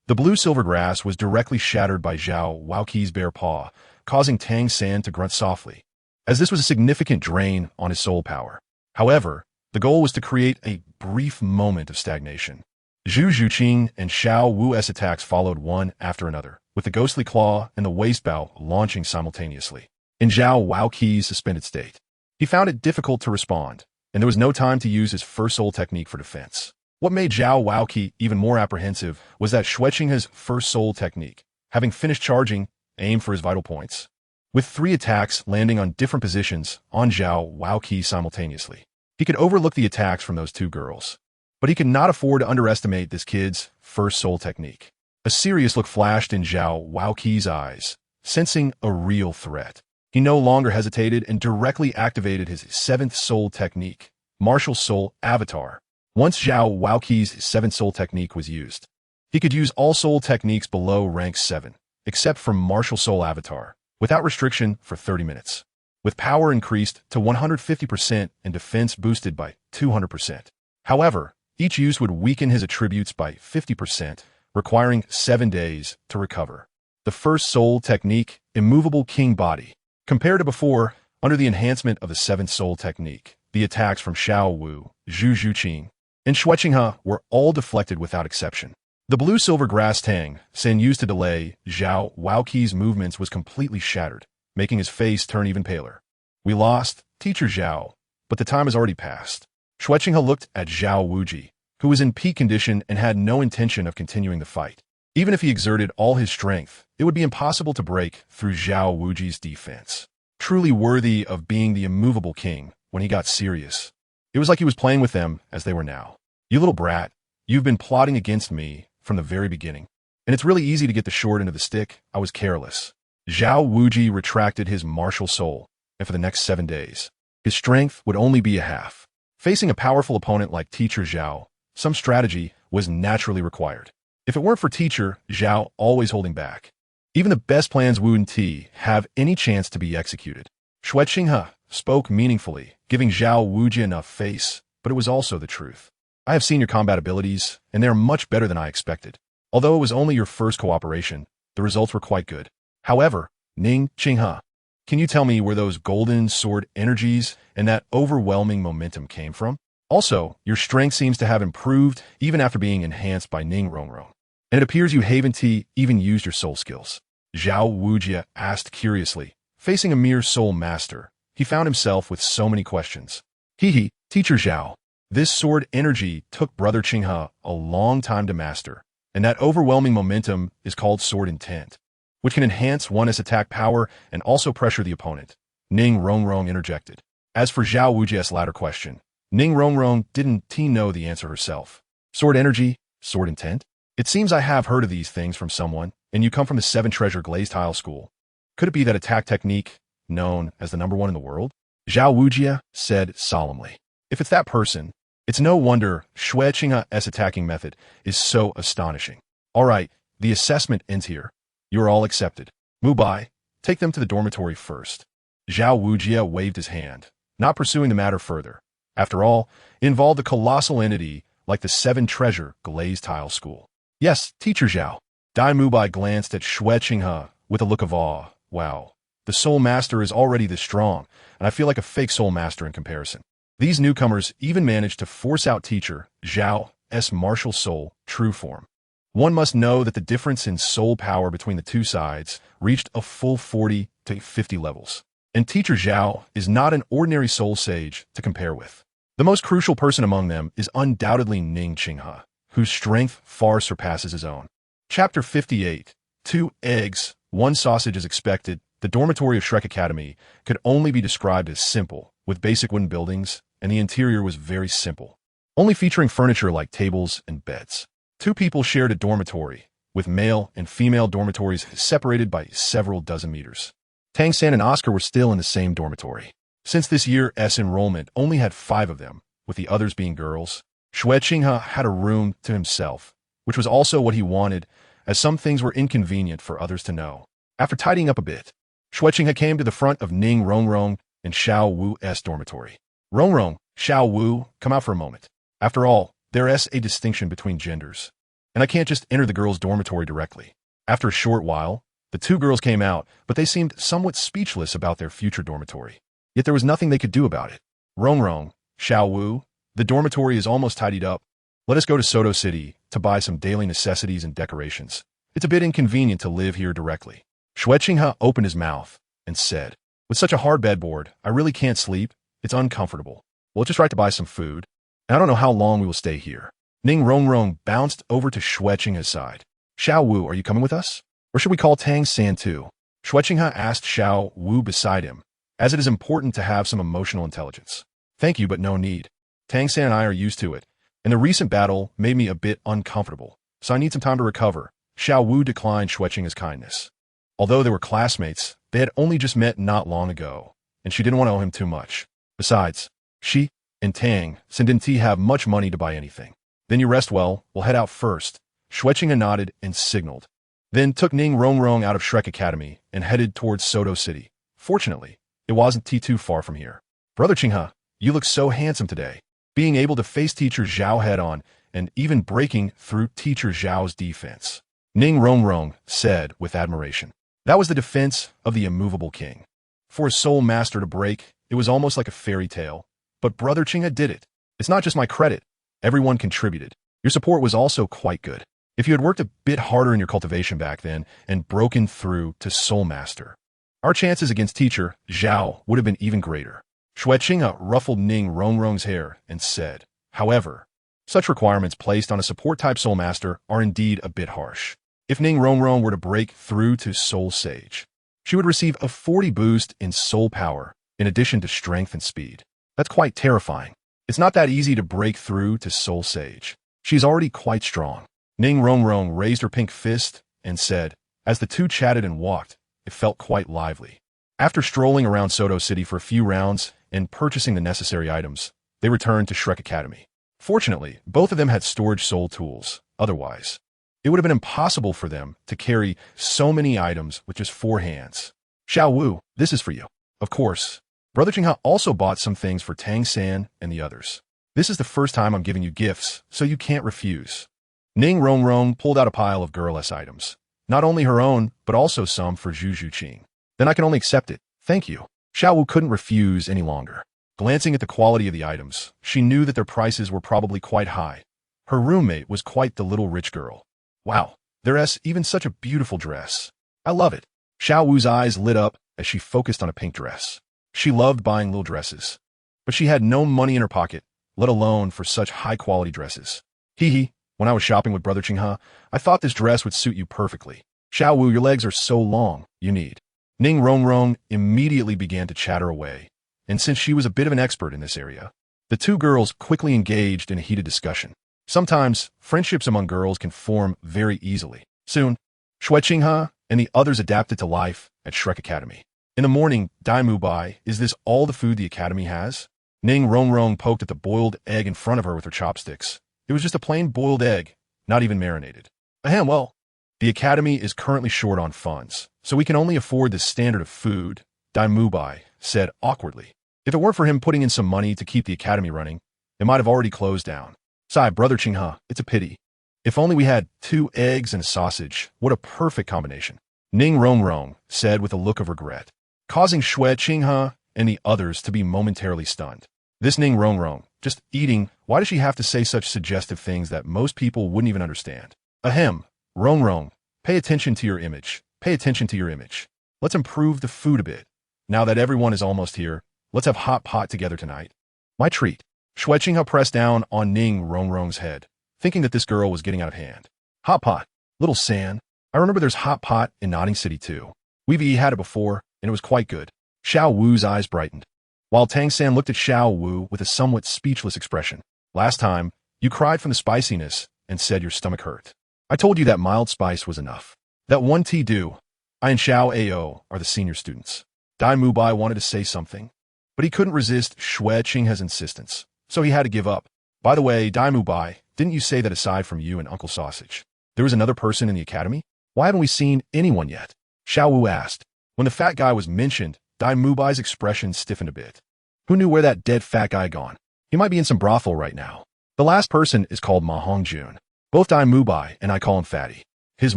The blue-silver grass was directly shattered by Zhao Waoqi's bare paw, causing Tang San to grunt softly, as this was a significant drain on his soul power. However, the goal was to create a brief moment of stagnation. Xue Qinghe and Xiao Wu's attacks followed one after another, with the ghostly claw and the waist bow launching simultaneously. In Zhao Wuqi's suspended state, he found it difficult to respond, and there was no time to use his first soul technique for defense. What made Zhao Wuqi even more apprehensive was that Xue Qinghe's first soul technique, having finished charging, aimed for his vital points, with 3 attacks landing on different positions on Zhao Wuqi simultaneously. He could overlook the attacks from those 2 girls, but he could not afford to underestimate this kid's first soul technique. A serious look flashed in Zhao Wuqi's eyes, sensing a real threat. He no longer hesitated and directly activated his 7th soul technique, Martial Soul Avatar. Once Zhao Wuqi's 7th soul technique was used, he could use all soul techniques below rank 7, except for Martial Soul Avatar, without restriction for 30 minutes, with power increased to 150% and defense boosted by 200%. However, each use would weaken his attributes by 50%, requiring 7 days to recover. The first soul technique, Immovable King Body. Compared to before, under the enhancement of the 7th soul technique, the attacks from Xiao Wu, Xue Qinghe, and Xue Qinghe were all deflected without exception. The blue-silver grass tang, Sen used to delay Zhao Wuqi's movements, was completely shattered, making his face turn even paler. We lost, Teacher Zhao, but the time has already passed. Xue Qinghe looked at Zhao Wuji, who was in peak condition and had no intention of continuing the fight. Even if he exerted all his strength, it would be impossible to break through Zhao Wuji's defense. Truly worthy of being the immovable king when he got serious. It was like he was playing with them as they were now. You little brat, you've been plotting against me from the very beginning. And it's really easy to get the short end of the stick. I was careless. Zhao Wuji retracted his martial soul, and for the next 7 days, his strength would only be a half. Facing a powerful opponent like Teacher Zhao, some strategy was naturally required. If it weren't for Teacher Zhao always holding back, even the best plans wouldn't have any chance to be executed. Xue Qinghe spoke meaningfully, giving Zhao Wuji enough face, but it was also the truth. I have seen your combat abilities, and they are much better than I expected. Although it was only your first cooperation, the results were quite good. However, Ning Qinghe, can you tell me where those golden sword energies and that overwhelming momentum came from? Also, your strength seems to have improved even after being enhanced by Ning Rongrong. And it appears you haven't even used your soul skills. Zhao Wuji asked curiously. Facing a mere soul master, he found himself with so many questions. Teacher Zhao, this sword energy took Brother Qinghe a long time to master, and that overwhelming momentum is called sword intent, which can enhance one's attack power and also pressure the opponent. Ning Rongrong interjected. As for Zhao Wuji's latter question, Ning Rongrong didn't know the answer herself. Sword energy, sword intent? It seems I have heard of these things from someone, and you come from the 7 Treasure Glazed Tile School. Could it be that attack technique, known as the #1 in the world? Zhao Wuji said solemnly. If it's that person, it's no wonder Xue Qinghe's attacking method is so astonishing. All right, the assessment ends here. You are all accepted. Mubai, take them to the dormitory first. Zhao Wuji waved his hand, not pursuing the matter further. After all, it involved a colossal entity like the 7 Treasure Glazed Tile School. Yes, Teacher Zhao. Dai Mubai glanced at Xue Qinghe with a look of awe. Wow, the Soul Master is already this strong, and I feel like a fake Soul Master in comparison. These newcomers even managed to force out Teacher Zhao's martial soul true form. One must know that the difference in soul power between the 2 sides reached a full 40 to 50 levels. And Teacher Zhao is not an ordinary soul sage to compare with. The most crucial person among them is undoubtedly Ning Qinghe, whose strength far surpasses his own. Chapter 58. 2 eggs, 1 sausage is expected. The dormitory of Shrek Academy could only be described as simple, with basic wooden buildings, and the interior was very simple, only featuring furniture like tables and beds. 2 people shared a dormitory, with male and female dormitories separated by several dozen meters. Tang San and Oscar were still in the same dormitory. Since this year's enrollment only had 5 of them, with the others being girls, Xue Qinghe had a room to himself, which was also what he wanted, as some things were inconvenient for others to know. After tidying up a bit, Xue Qinghe came to the front of Ning Rongrong and Xiao Wu's dormitory. Rongrong, Xiao Wu, come out for a moment. After all, there is a distinction between genders, and I can't just enter the girls' dormitory directly. After a short while, the 2 girls came out, but they seemed somewhat speechless about their future dormitory. Yet there was nothing they could do about it. Rongrong, Xiao Wu, the dormitory is almost tidied up. Let us go to Soto City to buy some daily necessities and decorations. It's a bit inconvenient to live here directly. Xue Qinghe opened his mouth and said, with such a hard bedboard, I really can't sleep. It's uncomfortable. We'll just try to buy some food. And I don't know how long we will stay here. Ning Rongrong bounced over to Xue Qinghe's side. Xiao Wu, are you coming with us? Or should we call Tang San too? Xue Qinghe asked Xiao Wu beside him, as it is important to have some emotional intelligence. Thank you, but no need. Tang San and I are used to it, and the recent battle made me a bit uncomfortable, so I need some time to recover. Xiao Wu declined Xue Qinghe's kindness. Although they were classmates, they had only just met not long ago, and she didn't want to owe him too much. Besides, she and Tang San didn't have much money to buy anything. Then you rest well, we'll head out first. Xue Qinghe nodded and signaled, then took Ning Rongrong out of Shrek Academy and headed towards Soto City. Fortunately, it wasn't too far from here. Brother Qinghe, you look so handsome today. Being able to face Teacher Zhao head-on and even breaking through Teacher Zhao's defense, Ning Rongrong said with admiration. That was the defense of the immovable king. For a soul master to break, it was almost like a fairy tale. But Brother Qinghe did it. It's not just my credit. Everyone contributed. Your support was also quite good. If you had worked a bit harder in your cultivation back then and broken through to soul master, our chances against Teacher Zhao would have been even greater. Xue Qinghe ruffled Ning Rongrong's hair and said, however, such requirements placed on a support-type soul master are indeed a bit harsh. If Ning Rongrong were to break through to Soul Sage, she would receive a 40 boost in soul power in addition to strength and speed. That's quite terrifying. It's not that easy to break through to Soul Sage. She's already quite strong. Ning Rongrong raised her pink fist and said, as the two chatted and walked, it felt quite lively. After strolling around Soto City for a few rounds and purchasing the necessary items, they returned to Shrek Academy. Fortunately, both of them had storage soul tools. Otherwise, it would have been impossible for them to carry so many items with just 4 hands. Xiao Wu, this is for you. Of course, Brother Qinghe also bought some things for Tang San and the others. This is the first time I'm giving you gifts, so you can't refuse. Ning Rongrong pulled out a pile of girl-less items. Not only her own, but also some for Zhu Qing. Then I can only accept it. Thank you. Xiao Wu couldn't refuse any longer. Glancing at the quality of the items, she knew that their prices were probably quite high. Her roommate was quite the little rich girl. Wow, there's even such a beautiful dress. I love it. Xiao Wu's eyes lit up as she focused on a pink dress. She loved buying little dresses, but she had no money in her pocket, let alone for such high-quality dresses. Hee, when I was shopping with Brother Qinghe, I thought this dress would suit you perfectly. Xiao Wu, your legs are so long, you need. Ning Rongrong immediately began to chatter away, and since she was a bit of an expert in this area, the two girls quickly engaged in a heated discussion. Sometimes, friendships among girls can form very easily. Soon, Xue Qinghe and the others adapted to life at Shrek Academy. In the morning, Dai Mu Bai, is this all the food the academy has? Ning Rongrong poked at the boiled egg in front of her with her chopsticks. It was just a plain boiled egg, not even marinated. Ahem, well, the academy is currently short on funds, so we can only afford this standard of food, Dai Mu Bai said awkwardly. If it weren't for him putting in some money to keep the academy running, it might have already closed down. Sigh, Brother Qinghe, it's a pity. If only we had 2 eggs and a sausage, what a perfect combination. Ning Rongrong said with a look of regret, causing Xue Qinghe and the others to be momentarily stunned. This Ning Rongrong, just eating, why does she have to say such suggestive things that most people wouldn't even understand? Ahem, Rongrong, pay attention to your image. Pay attention to your image. Let's improve the food a bit. Now that everyone is almost here, let's have hot pot together tonight. My treat. Xue Qinghe pressed down on Ning Rongrong's head, thinking that this girl was getting out of hand. Hot pot. Little San. I remember there's hot pot in Notting City too. We've had it before, and it was quite good. Xiao Wu's eyes brightened, while Tang San looked at Xiao Wu with a somewhat speechless expression. Last time, you cried from the spiciness and said your stomach hurt. I told you that mild spice was enough. That one tea do. I and Xiao Ao are the senior students. Dai Mu Bai wanted to say something, but he couldn't resist Xue Qinghe's insistence, so he had to give up. By the way, Dai Mu Bai, didn't you say that aside from you and Uncle Sausage, there was another person in the academy? Why haven't we seen anyone yet? Xiao Wu asked. When the fat guy was mentioned, Dai Mu Bai's expression stiffened a bit. Who knew where that dead fat guy gone? He might be in some brothel right now. The last person is called Ma Hongjun. Both Dai Mu Bai and I call him Fatty. His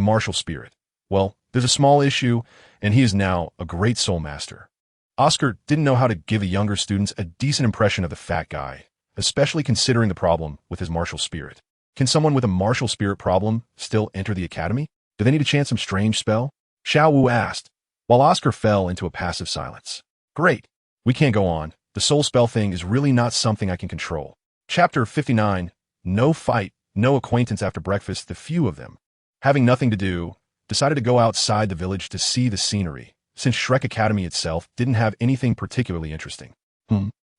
martial spirit. Well, there's a small issue, and he is now a great soul master. Oscar didn't know how to give the younger students a decent impression of the fat guy, especially considering the problem with his martial spirit. Can someone with a martial spirit problem still enter the academy? Do they need to chant some strange spell? Xiao Wu asked, while Oscar fell into a passive silence. Great. We can't go on. The soul spell thing is really not something I can control. Chapter 59. No fight, no acquaintance after breakfast. The few of them, having nothing to do, decided to go outside the village to see the scenery, since Shrek Academy itself didn't have anything particularly interesting.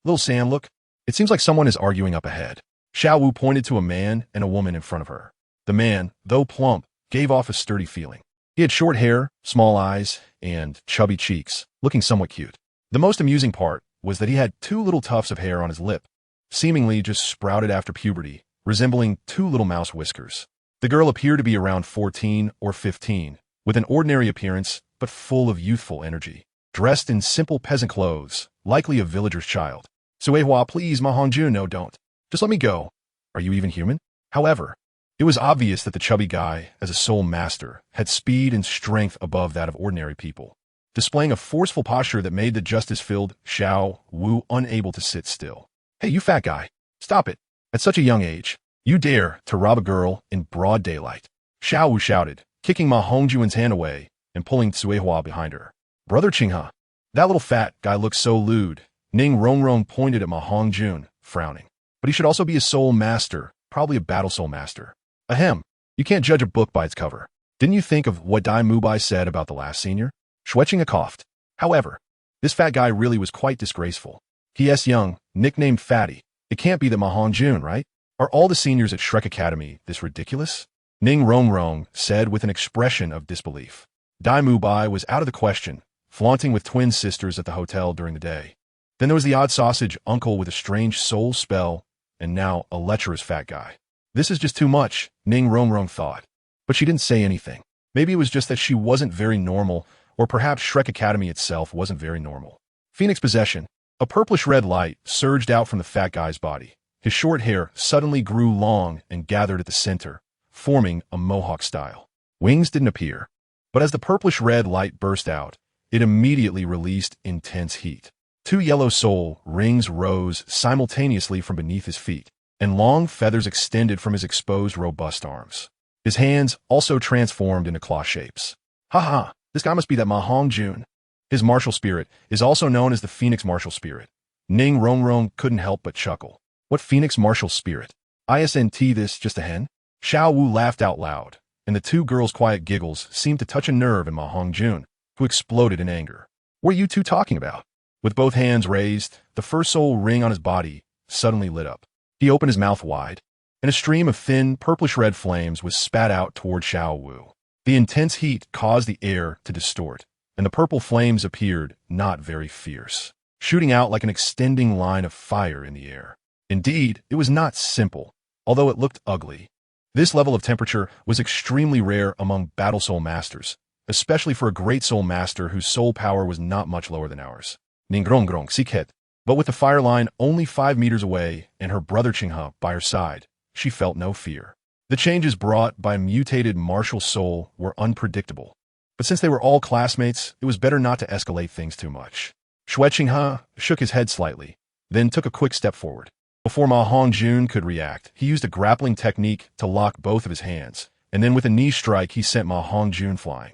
Little Sam, look. It seems like someone is arguing up ahead. Xiao Wu pointed to a man and a woman in front of her. The man, though plump, gave off a sturdy feeling. He had short hair, small eyes, and chubby cheeks, looking somewhat cute. The most amusing part was that he had two little tufts of hair on his lip, seemingly just sprouted after puberty, resembling two little mouse whiskers. The girl appeared to be around 14 or 15, with an ordinary appearance but full of youthful energy. Dressed in simple peasant clothes, likely a villager's child. Suehua, please, Ma Hongjun, no, don't. Just let me go. Are you even human? However, it was obvious that the chubby guy, as a soul master, had speed and strength above that of ordinary people, displaying a forceful posture that made the justice-filled Xiao Wu unable to sit still. Hey, you fat guy, stop it. At such a young age, you dare to rob a girl in broad daylight. Xiao Wu shouted, kicking Ma Hongjuan's hand away and pulling Suehua behind her. Brother Qinghe, that little fat guy looks so lewd. Ning Rongrong pointed at Ma Hongjun, frowning. But he should also be a soul master, probably a battle soul master. Ahem, you can't judge a book by its cover. Didn't you think of what Dai Mubai said about the last senior? Xue Qinghe coughed. However, this fat guy really was quite disgraceful. He.S. Young, nicknamed Fatty. It can't be that Ma Hongjun, right? Are all the seniors at Shrek Academy this ridiculous? Ning Rongrong said with an expression of disbelief. Dai Mubai was out of the question, flaunting with twin sisters at the hotel during the day. Then there was the odd sausage uncle with a strange soul spell, and now a lecherous fat guy. This is just too much, Ning Rongrong thought. But she didn't say anything. Maybe it was just that she wasn't very normal, or perhaps Shrek Academy itself wasn't very normal. Phoenix possession. A purplish-red light surged out from the fat guy's body. His short hair suddenly grew long and gathered at the center, forming a mohawk style. Wings didn't appear, but as the purplish-red light burst out, it immediately released intense heat. Two yellow soul rings rose simultaneously from beneath his feet, and long feathers extended from his exposed, robust arms. His hands also transformed into claw shapes. Ha, this guy must be that Ma Hongjun. His martial spirit is also known as the Phoenix martial spirit. Ning Rongrong couldn't help but chuckle. What Phoenix martial spirit? Isn't this just a hen? Xiao Wu laughed out loud, and the two girls' quiet giggles seemed to touch a nerve in Ma Hongjun, who exploded in anger. What are you two talking about? With both hands raised, the first soul ring on his body suddenly lit up. He opened his mouth wide, and a stream of thin, purplish-red flames was spat out toward Xiao Wu. The intense heat caused the air to distort, and the purple flames appeared not very fierce, shooting out like an extending line of fire in the air. Indeed, it was not simple, although it looked ugly. This level of temperature was extremely rare among battle soul masters, especially for a great soul master whose soul power was not much lower than ours. Ningrongrong Sikhet. But with the fire line only 5 meters away and her brother Qinghe by her side, she felt no fear. The changes brought by a mutated martial soul were unpredictable. But since they were all classmates, it was better not to escalate things too much. Xue Qinghe shook his head slightly, then took a quick step forward. Before Ma Hongjun could react, he used a grappling technique to lock both of his hands, and then with a knee strike he sent Ma Hongjun flying.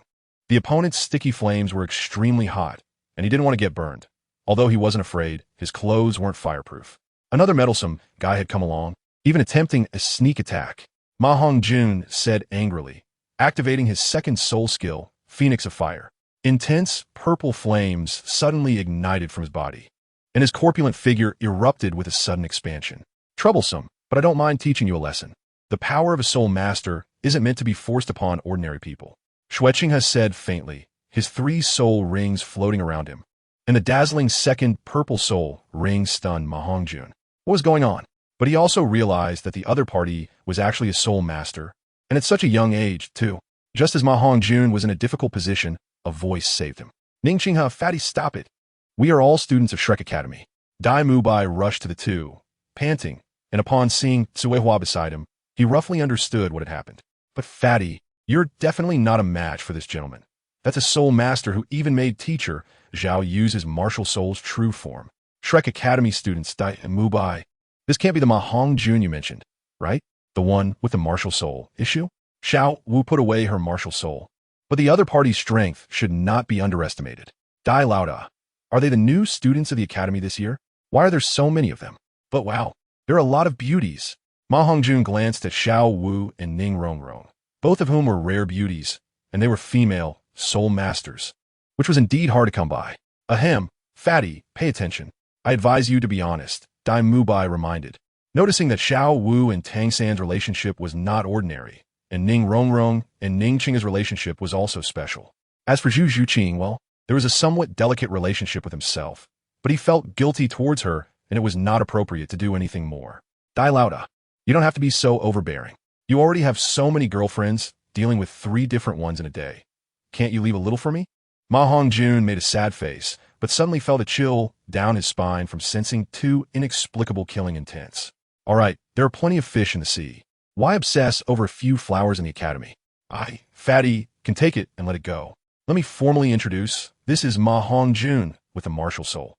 The opponent's sticky flames were extremely hot, and he didn't want to get burned. Although he wasn't afraid, his clothes weren't fireproof. Another meddlesome guy had come along, even attempting a sneak attack. Ma Hongjun said angrily, activating his second soul skill, Phoenix of Fire. Intense, purple flames suddenly ignited from his body, and his corpulent figure erupted with a sudden expansion. Troublesome, but I don't mind teaching you a lesson. The power of a soul master isn't meant to be forced upon ordinary people. Xue Qinghe said faintly, his 3 soul rings floating around him, and the dazzling second purple soul ring stunned Ma Hongjun. What was going on? But he also realized that the other party was actually a soul master, and at such a young age, too. Just as Ma Hongjun was in a difficult position, a voice saved him. Ning Qinghe, Fatty, stop it. We are all students of Shrek Academy. Dai Mubai rushed to the two, panting, and upon seeing Suehua beside him, he roughly understood what had happened. But Fatty, you're definitely not a match for this gentleman. That's a soul master who even made teacher Zhao use his martial soul's true form. Shrek Academy students, Dai Mubai. This can't be the Ma Hongjun you mentioned, right? The one with the martial soul issue? Xiao Wu put away her martial soul. But the other party's strength should not be underestimated. Dai Lauda. Are they the new students of the academy this year? Why are there so many of them? But wow, there are a lot of beauties. Ma Hongjun glanced at Xiao Wu and Ning Rongrong, both of whom were rare beauties, and they were female soul masters, which was indeed hard to come by. Ahem, fatty, pay attention. I advise you to be honest, Dai Mubai reminded, noticing that Xiao Wu and Tang San's relationship was not ordinary, and Ning Rongrong and Ning Qinghe's relationship was also special. As for Xue Qinghe, well, there was a somewhat delicate relationship with himself, but he felt guilty towards her, and it was not appropriate to do anything more. Dai Lauda, you don't have to be so overbearing. You already have so many girlfriends, dealing with 3 different ones in a day. Can't you leave a little for me? Ma Hongjun made a sad face, but suddenly felt a chill down his spine from sensing 2 inexplicable killing intents. All right, there are plenty of fish in the sea. Why obsess over a few flowers in the academy? I, fatty, can take it and let it go. Let me formally introduce, this is Ma Hongjun with a martial soul.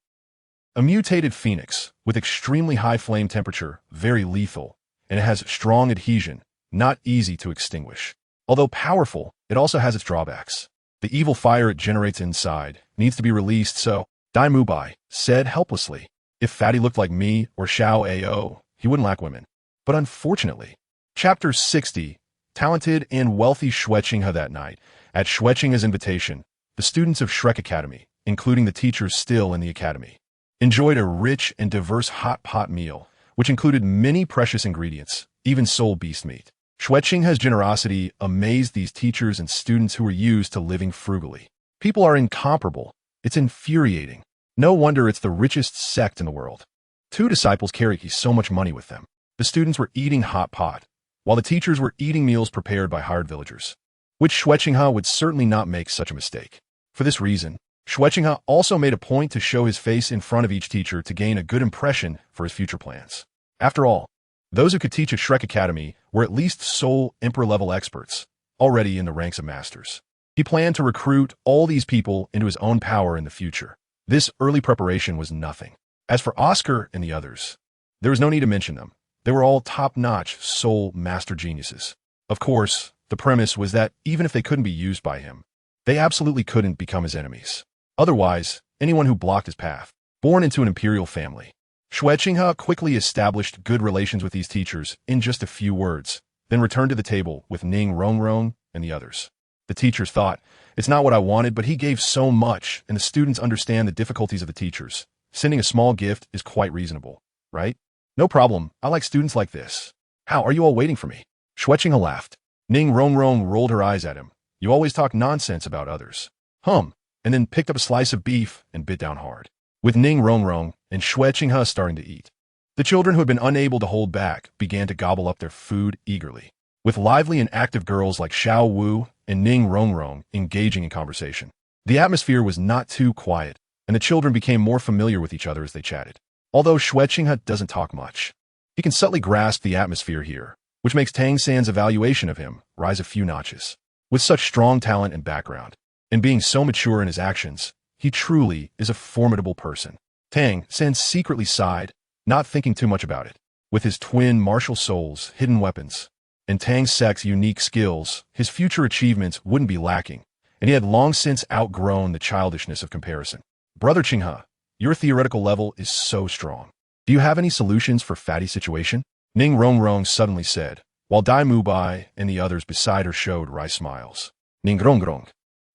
A mutated phoenix with extremely high flame temperature, very lethal, and it has strong adhesion, not easy to extinguish. Although powerful, it also has its drawbacks. The evil fire it generates inside needs to be released, so Dai Mubai said helplessly, if Fatty looked like me or Xiao Ao, he wouldn't lack women. But unfortunately, Chapter 60, talented and wealthy Xue Qinghe that night. At Xue Qinghe's invitation, the students of Shrek Academy, including the teachers still in the academy, enjoyed a rich and diverse hot pot meal, which included many precious ingredients, even soul beast meat. Xue Qinghe's generosity amazed these teachers and students who were used to living frugally. People are incomparable. It's infuriating. No wonder it's the richest sect in the world. 2 disciples carry so much money with them. The students were eating hot pot, while the teachers were eating meals prepared by hired villagers, which Xue Qinghe would certainly not make such a mistake. For this reason, Xue Qinghe also made a point to show his face in front of each teacher to gain a good impression for his future plans. After all, those who could teach at Shrek Academy were at least Soul Emperor-level experts, already in the ranks of masters. He planned to recruit all these people into his own power in the future. This early preparation was nothing. As for Oscar and the others, there was no need to mention them. They were all top-notch soul master geniuses. Of course, the premise was that even if they couldn't be used by him, they absolutely couldn't become his enemies. Otherwise, anyone who blocked his path. Born into an imperial family, Xue Qinghe quickly established good relations with these teachers in just a few words, then returned to the table with Ning Rongrong and the others. The teachers thought, it's not what I wanted, but he gave so much, and the students understand the difficulties of the teachers. Sending a small gift is quite reasonable, right? No problem, I like students like this. How, are you all waiting for me? Xue Qinghe laughed. Ning Rongrong rolled her eyes at him. You always talk nonsense about others. And then picked up a slice of beef and bit down hard. With Ning Rongrong and Xue Qinghe starting to eat, the children who had been unable to hold back began to gobble up their food eagerly, with lively and active girls like Xiao Wu and Ning Rongrong engaging in conversation. The atmosphere was not too quiet, and the children became more familiar with each other as they chatted. Although Xue Qinghe doesn't talk much, he can subtly grasp the atmosphere here, which makes Tang San's evaluation of him rise a few notches. With such strong talent and background, and being so mature in his actions, he truly is a formidable person. Tang San secretly sighed, not thinking too much about it. With his twin martial souls, hidden weapons, and Tang Sek's unique skills, his future achievements wouldn't be lacking, and he had long since outgrown the childishness of comparison. Brother Qinghe, your theoretical level is so strong. Do you have any solutions for Fatty's situation? Ning Rongrong suddenly said, while Dai Mubai and the others beside her showed wry smiles. Ning Rongrong,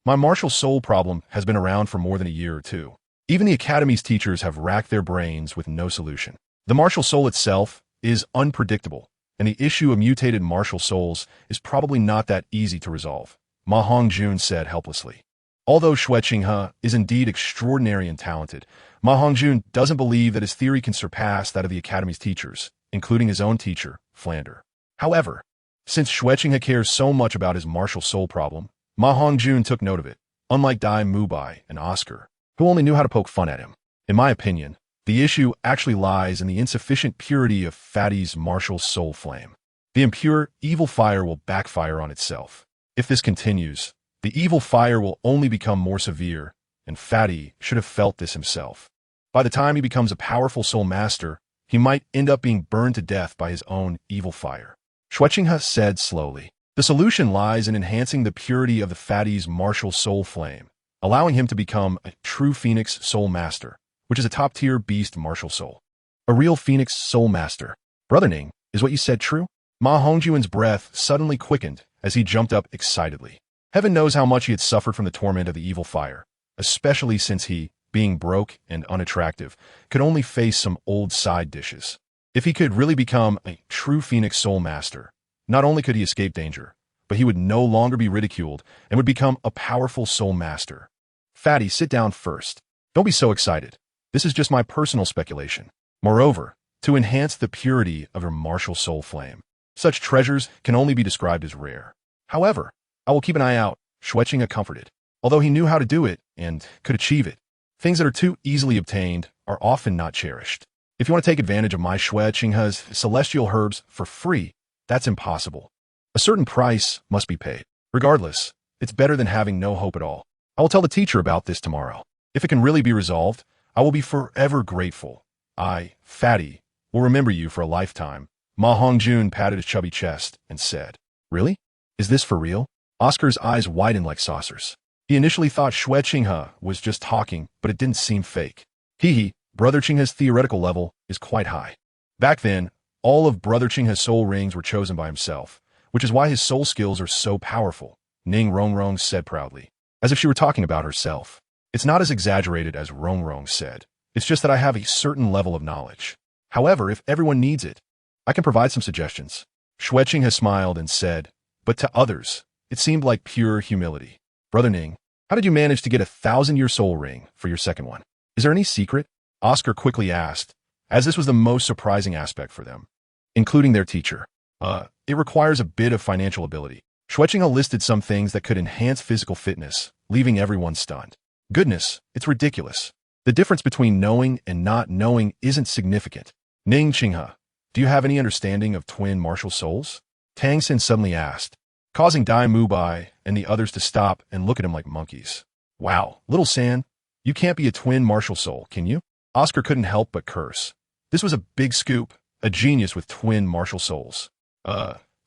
my martial soul problem has been around for more than a year or 2. Even the academy's teachers have racked their brains with no solution. The martial soul itself is unpredictable, and the issue of mutated martial souls is probably not that easy to resolve, Ma Hongjun said helplessly. Although Xue Qinghe is indeed extraordinary and talented, Ma Hongjun doesn't believe that his theory can surpass that of the academy's teachers, including his own teacher, Flander. However, since Xue Qinghe cares so much about his martial soul problem, Ma Hongjun took note of it, unlike Dai Mubai and Oscar, who only knew how to poke fun at him. In my opinion, the issue actually lies in the insufficient purity of Fatty's martial soul flame. The impure, evil fire will backfire on itself. If this continues, the evil fire will only become more severe, and Fatty should have felt this himself. By the time he becomes a powerful soul master, he might end up being burned to death by his own evil fire. Xue Qinghe said slowly. The solution lies in enhancing the purity of the fatty's martial soul flame, allowing him to become a true phoenix soul master, which is a top-tier beast martial soul. A real phoenix soul master. Brother Ning, is what you said true? Ma Hongjuan's breath suddenly quickened as he jumped up excitedly. Heaven knows how much he had suffered from the torment of the evil fire, especially since he, being broke and unattractive, could only face some old side dishes. If he could really become a true phoenix soul master, not only could he escape danger, but he would no longer be ridiculed and would become a powerful soul master. Fatty, sit down first. Don't be so excited. This is just my personal speculation. Moreover, to enhance the purity of your martial soul flame, such treasures can only be described as rare. However, I will keep an eye out, Xue Qinghe comforted. Although he knew how to do it and could achieve it, things that are too easily obtained are often not cherished. If you want to take advantage of my Xue Qinghe's celestial herbs for free, that's impossible. A certain price must be paid. Regardless, it's better than having no hope at all. I will tell the teacher about this tomorrow. If it can really be resolved, I will be forever grateful. I, Fatty, will remember you for a lifetime. Ma Hongjun patted his chubby chest and said, Really? Is this for real? Oscar's eyes widened like saucers. He initially thought Xue Qinghe was just talking, but it didn't seem fake. Hee, Brother Qinghe's theoretical level is quite high. Back then, all of Brother Qinghe's soul rings were chosen by himself, which is why his soul skills are so powerful, Ning Rongrong said proudly, as if she were talking about herself. It's not as exaggerated as Rongrong said. It's just that I have a certain level of knowledge. However, if everyone needs it, I can provide some suggestions. Xue Qinghe smiled and said, but to others, it seemed like pure humility. Brother Ning, how did you manage to get a 1,000-year soul ring for your second one? Is there any secret? Oscar quickly asked, as this was the most surprising aspect for them, including their teacher. It requires a bit of financial ability. Xue Qinghe listed some things that could enhance physical fitness, leaving everyone stunned. Goodness, it's ridiculous. The difference between knowing and not knowing isn't significant. Ning Qinghe, do you have any understanding of twin martial souls? Tang Xin suddenly asked, causing Dai Mubai and the others to stop and look at him like monkeys. Wow, little San, you can't be a twin martial soul, can you? Oscar couldn't help but curse. This was a big scoop, a genius with twin martial souls.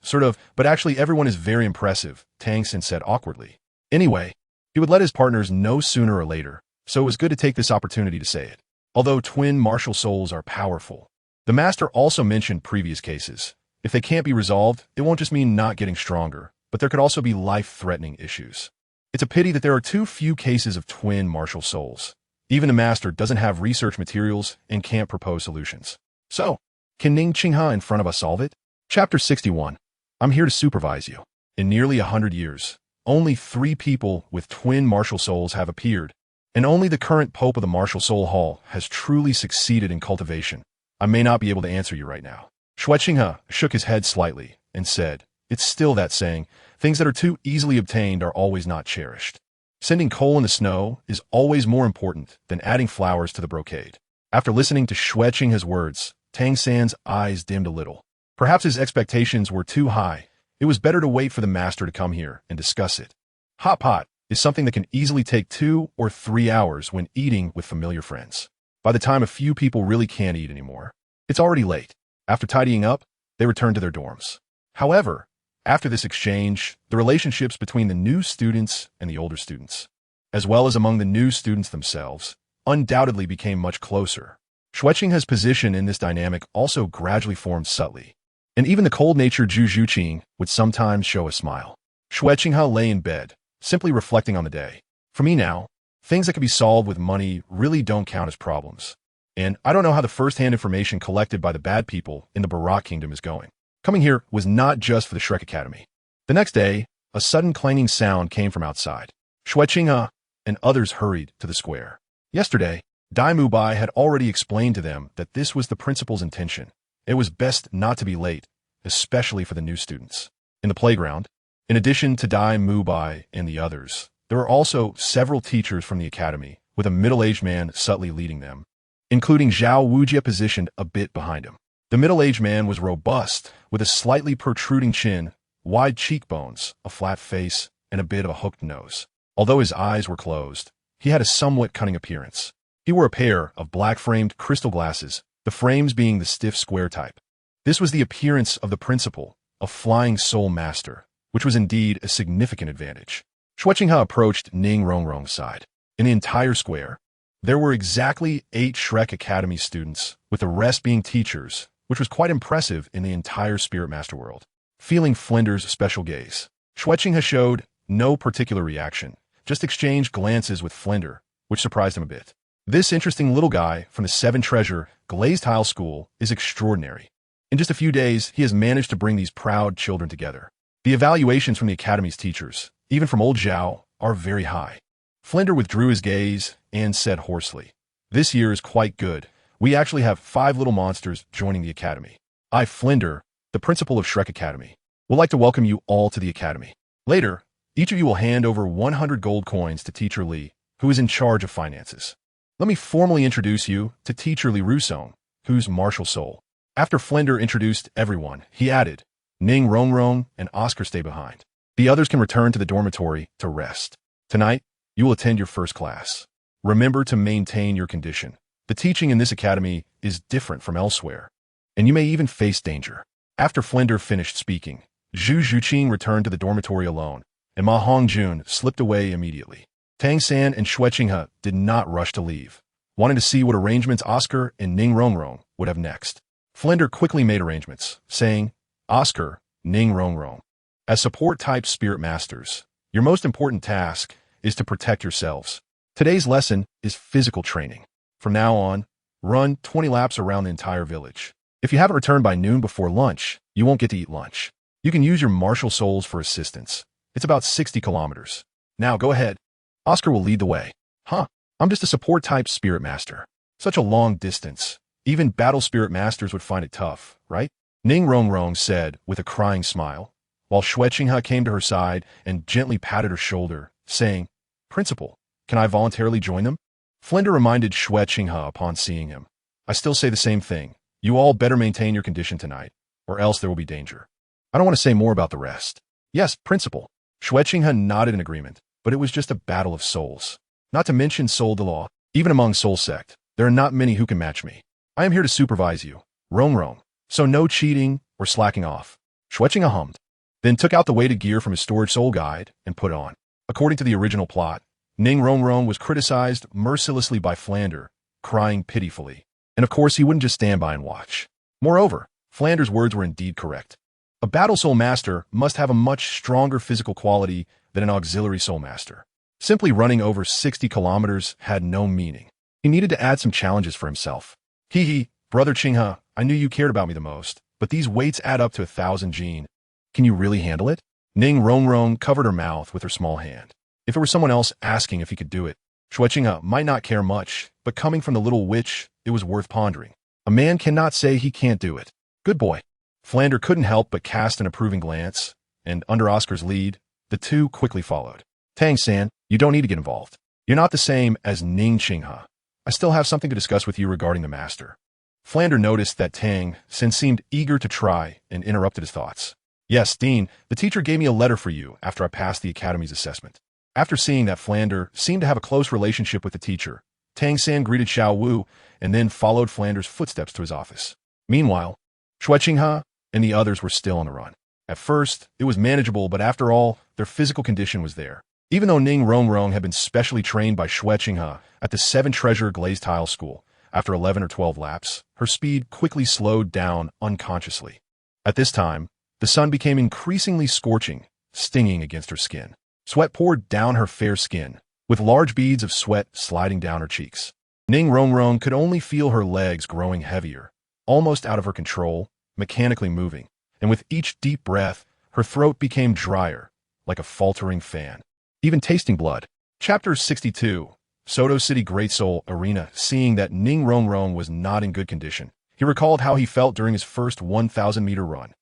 Sort of, but actually everyone is very impressive, Tang Xin said awkwardly. Anyway, he would let his partners know sooner or later, so it was good to take this opportunity to say it. Although twin martial souls are powerful, the master also mentioned previous cases. If they can't be resolved, it won't just mean not getting stronger, but there could also be life-threatening issues. It's a pity that there are too few cases of twin martial souls. Even the master doesn't have research materials and can't propose solutions. So, can Ning Qinghe in front of us solve it? Chapter 61. I'm here to supervise you. In nearly 100 years, only 3 people with twin martial souls have appeared, and only the current Pope of the Martial Soul Hall has truly succeeded in cultivation. I may not be able to answer you right now. Xue Qinghe shook his head slightly and said, It's still that saying, things that are too easily obtained are always not cherished. Sending coal in the snow is always more important than adding flowers to the brocade. After listening to Xue Qinghe's words, Tang San's eyes dimmed a little. Perhaps his expectations were too high. It was better to wait for the master to come here and discuss it. Hot pot is something that can easily take 2 or 3 hours when eating with familiar friends. By the time a few people really can't eat anymore, it's already late. After tidying up, they returned to their dorms. However, after this exchange, the relationships between the new students and the older students, as well as among the new students themselves, undoubtedly became much closer. Xue Qinghe's position in this dynamic also gradually formed subtly, and even the cold-natured Zhu Zhuqing would sometimes show a smile. Xue Qinghe lay in bed, simply reflecting on the day. For me now, things that can be solved with money really don't count as problems. And I don't know how the first-hand information collected by the bad people in the Barak Kingdom is going. Coming here was not just for the Shrek Academy. The next day, a sudden clanging sound came from outside. Xue Qinghe and others hurried to the square. Yesterday, Dai Mubai had already explained to them that this was the principal's intention. It was best not to be late, especially for the new students. In the playground, in addition to Dai Mubai and the others, there were also several teachers from the academy, with a middle-aged man subtly leading them, including Zhao Wujie positioned a bit behind him. The middle-aged man was robust, with a slightly protruding chin, wide cheekbones, a flat face, and a bit of a hooked nose. Although his eyes were closed, he had a somewhat cunning appearance. He wore a pair of black-framed crystal glasses, the frames being the stiff square type. This was the appearance of the principal, a flying soulmaster, which was indeed a significant advantage. Xue Qinghe approached Ning Rongrong's side. In the entire square, there were exactly 8 Shrek Academy students, with the rest being teachers, which was quite impressive in the entire Spirit Master world. Feeling Flinder's special gaze, Xue Qinghe showed no particular reaction, just exchanged glances with Flinder, which surprised him a bit. This interesting little guy from the 7 Treasure Glazed Tile School is extraordinary. In just a few days, he has managed to bring these proud children together. The evaluations from the Academy's teachers, even from old Zhao, are very high. Flinder withdrew his gaze and said hoarsely, "This year is quite good. We actually have 5 little monsters joining the Academy. I, Flinder, the principal of Shrek Academy, would like to welcome you all to the Academy. Later, each of you will hand over 100 gold coins to Teacher Li, who is in charge of finances. Let me formally introduce you to Teacher Li Rusong, who's martial soul." After Flinder introduced everyone, he added, "Ning Rongrong and Oscar stay behind. The others can return to the dormitory to rest. Tonight, you will attend your first class. Remember to maintain your condition. The teaching in this academy is different from elsewhere, and you may even face danger." After Flinder finished speaking, Zhu Zhuqing returned to the dormitory alone, and Ma Hongjun slipped away immediately. Tang San and Xue Qinghe did not rush to leave, wanting to see what arrangements Oscar and Ning Rongrong would have next. Flinder quickly made arrangements, saying, "Oscar, Ning Rongrong, as support-type spirit masters, your most important task is to protect yourselves. Today's lesson is physical training. From now on, run 20 laps around the entire village. If you haven't returned by noon before lunch, you won't get to eat lunch. You can use your martial souls for assistance. It's about 60 kilometers. Now go ahead. Oscar will lead the way." "Huh, I'm just a support-type spirit master. Such a long distance. Even battle spirit masters would find it tough, right?" Ning Rongrong said with a crying smile, while Xue Qinghe came to her side and gently patted her shoulder, saying, "Principal, can I voluntarily join them?" Flinder reminded Xue Qinghe upon seeing him, "I still say the same thing. You all better maintain your condition tonight, or else there will be danger. I don't want to say more about the rest." "Yes, Principal." Xue Qinghe nodded in agreement, but it was just a battle of souls. Not to mention Soul de Law. Even among Soul Sect, there are not many who can match me. I am here to supervise you, Rongrong, so no cheating or slacking off." Xue Qinghe hummed, then took out the weighted gear from his storage soul guide and put it on. According to the original plot, Ning Rongrong was criticized mercilessly by Flander, crying pitifully. And of course, he wouldn't just stand by and watch. Moreover, Flander's words were indeed correct. A battle soul master must have a much stronger physical quality than an auxiliary soul master. Simply running over 60 kilometers had no meaning. He needed to add some challenges for himself. "Hee, Brother Qinghe, I knew you cared about me the most, but these weights add up to 1,000 Jin. Can you really handle it?" Ning Rongrong covered her mouth with her small hand. If it were someone else asking if he could do it, Xue Qinghe might not care much, but coming from the little witch, it was worth pondering. A man cannot say he can't do it. "Good boy." Flander couldn't help but cast an approving glance, and under Oscar's lead, the two quickly followed. "Tang San, you don't need to get involved. You're not the same as Ning Qinghe. I still have something to discuss with you regarding the master." Flander noticed that Tang San seemed eager to try and interrupted his thoughts. "Yes, Dean, the teacher gave me a letter for you after I passed the Academy's assessment." After seeing that Flander seemed to have a close relationship with the teacher, Tang San greeted Xiao Wu and then followed Flander's footsteps to his office. Meanwhile, Xue Qinghe and the others were still on the run. At first, it was manageable, but after all, their physical condition was there. Even though Ning Rongrong had been specially trained by Xue Qinghe at the 7 Treasure Glazed Tile School, after 11 or 12 laps, her speed quickly slowed down unconsciously. At this time, the sun became increasingly scorching, stinging against her skin. Sweat poured down her fair skin, with large beads of sweat sliding down her cheeks. Ning Rongrong could only feel her legs growing heavier, almost out of her control, mechanically moving, and with each deep breath, her throat became drier, like a faltering fan. Even tasting blood. Chapter 62, Soto City Great Soul Arena. Seeing that Ning Rongrong was not in good condition, he recalled how he felt during his first 1,000-meter run.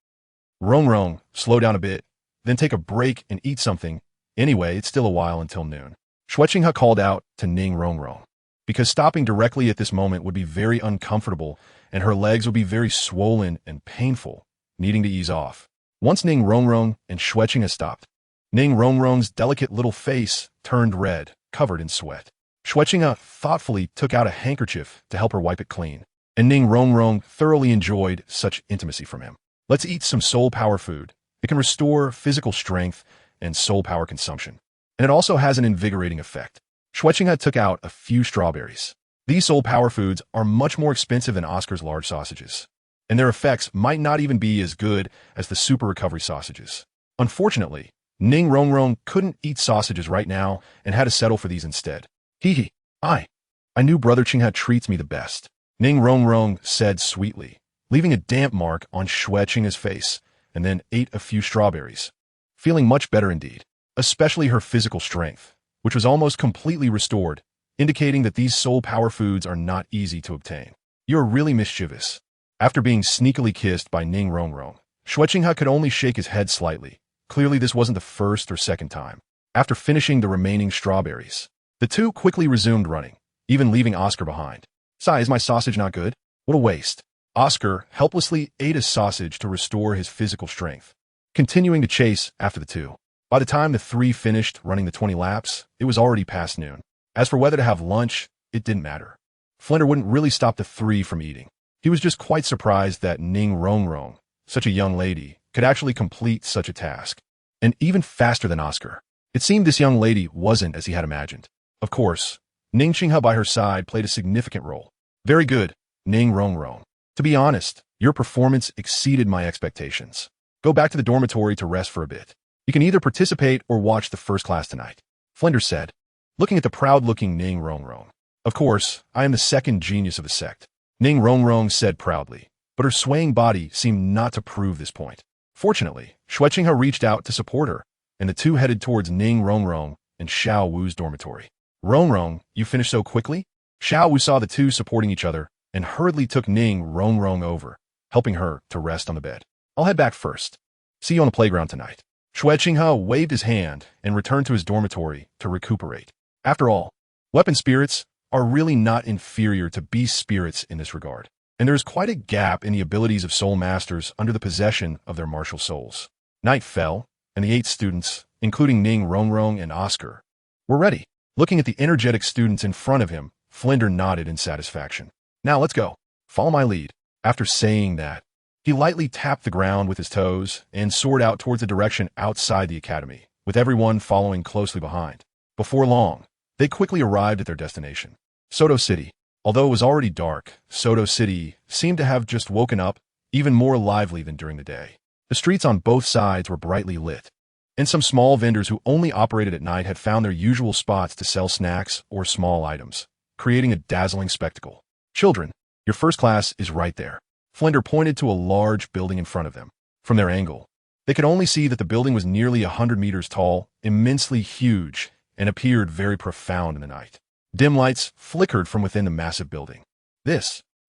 "Rongrong, slow down a bit, then take a break and eat something. Anyway, it's still a while until noon." Xue Qinghe called out to Ning Rongrong, because stopping directly at this moment would be very uncomfortable, and her legs would be very swollen and painful, needing to ease off. Once Ning Rongrong and Xue Qinghe stopped, Ning Rongrong's delicate little face turned red, covered in sweat. Xue Qinghe thoughtfully took out a handkerchief to help her wipe it clean, and Ning Rongrong thoroughly enjoyed such intimacy from him. Let's eat some soul power food. It can restore physical strength and soul power consumption. And it also has an invigorating effect. Xue Qinghe took out a few strawberries. These soul power foods are much more expensive than Oscar's large sausages, and their effects might not even be as good as the super recovery sausages. Unfortunately, Ning Rongrong couldn't eat sausages right now and had to settle for these instead. Hee. I knew Brother Qinghe treats me the best, Ning Rongrong said sweetly, leaving a damp mark on Xue Qinghe's face, and then ate a few strawberries, feeling much better indeed, especially her physical strength, which was almost completely restored, indicating that these soul power foods are not easy to obtain. You're really mischievous. After being sneakily kissed by Ning Rongrong, Xue Qinghe could only shake his head slightly. Clearly this wasn't the first or second time. After finishing the remaining strawberries, the two quickly resumed running, even leaving Oscar behind. Sigh, is my sausage not good? What a waste. Oscar helplessly ate a sausage to restore his physical strength, continuing to chase after the two. By the time the three finished running the 20 laps, it was already past noon. As for whether to have lunch, it didn't matter. Flinder wouldn't really stop the three from eating. He was just quite surprised that Ning Rongrong, such a young lady, could actually complete such a task, and even faster than Oscar. It seemed this young lady wasn't as he had imagined. Of course, Ning Qinghe by her side played a significant role. Very good, Ning Rongrong. To be honest, your performance exceeded my expectations. Go back to the dormitory to rest for a bit. You can either participate or watch the first class tonight, Flinder said, looking at the proud-looking Ning Rongrong. Of course, I am the second genius of the sect, Ning Rongrong said proudly, but her swaying body seemed not to prove this point. Fortunately, Xue Qinghe reached out to support her, and the two headed towards Ning Rongrong and Xiao Wu's dormitory. Rongrong, you finished so quickly? Xiao Wu saw the two supporting each other and hurriedly took Ning Rongrong over, helping her to rest on the bed. I'll head back first. See you on the playground tonight. Xue Qinghe waved his hand and returned to his dormitory to recuperate. After all, weapon spirits are really not inferior to beast spirits in this regard, and there is quite a gap in the abilities of soul masters under the possession of their martial souls. Night fell, and the 8 students, including Ning Rongrong and Oscar, were ready. Looking at the energetic students in front of him, Flinder nodded in satisfaction. Now let's go. Follow my lead. After saying that, he lightly tapped the ground with his toes and soared out towards the direction outside the academy, with everyone following closely behind. Before long, they quickly arrived at their destination, Soto City. Although it was already dark, Soto City seemed to have just woken up, even more lively than during the day. The streets on both sides were brightly lit, and some small vendors who only operated at night had found their usual spots to sell snacks or small items, creating a dazzling spectacle. Children, your first class is right there. Flinder pointed to a large building in front of them. From their angle, they could only see that the building was nearly 100 meters tall, immensely huge, and appeared very profound in the night. Dim lights flickered from within the massive building.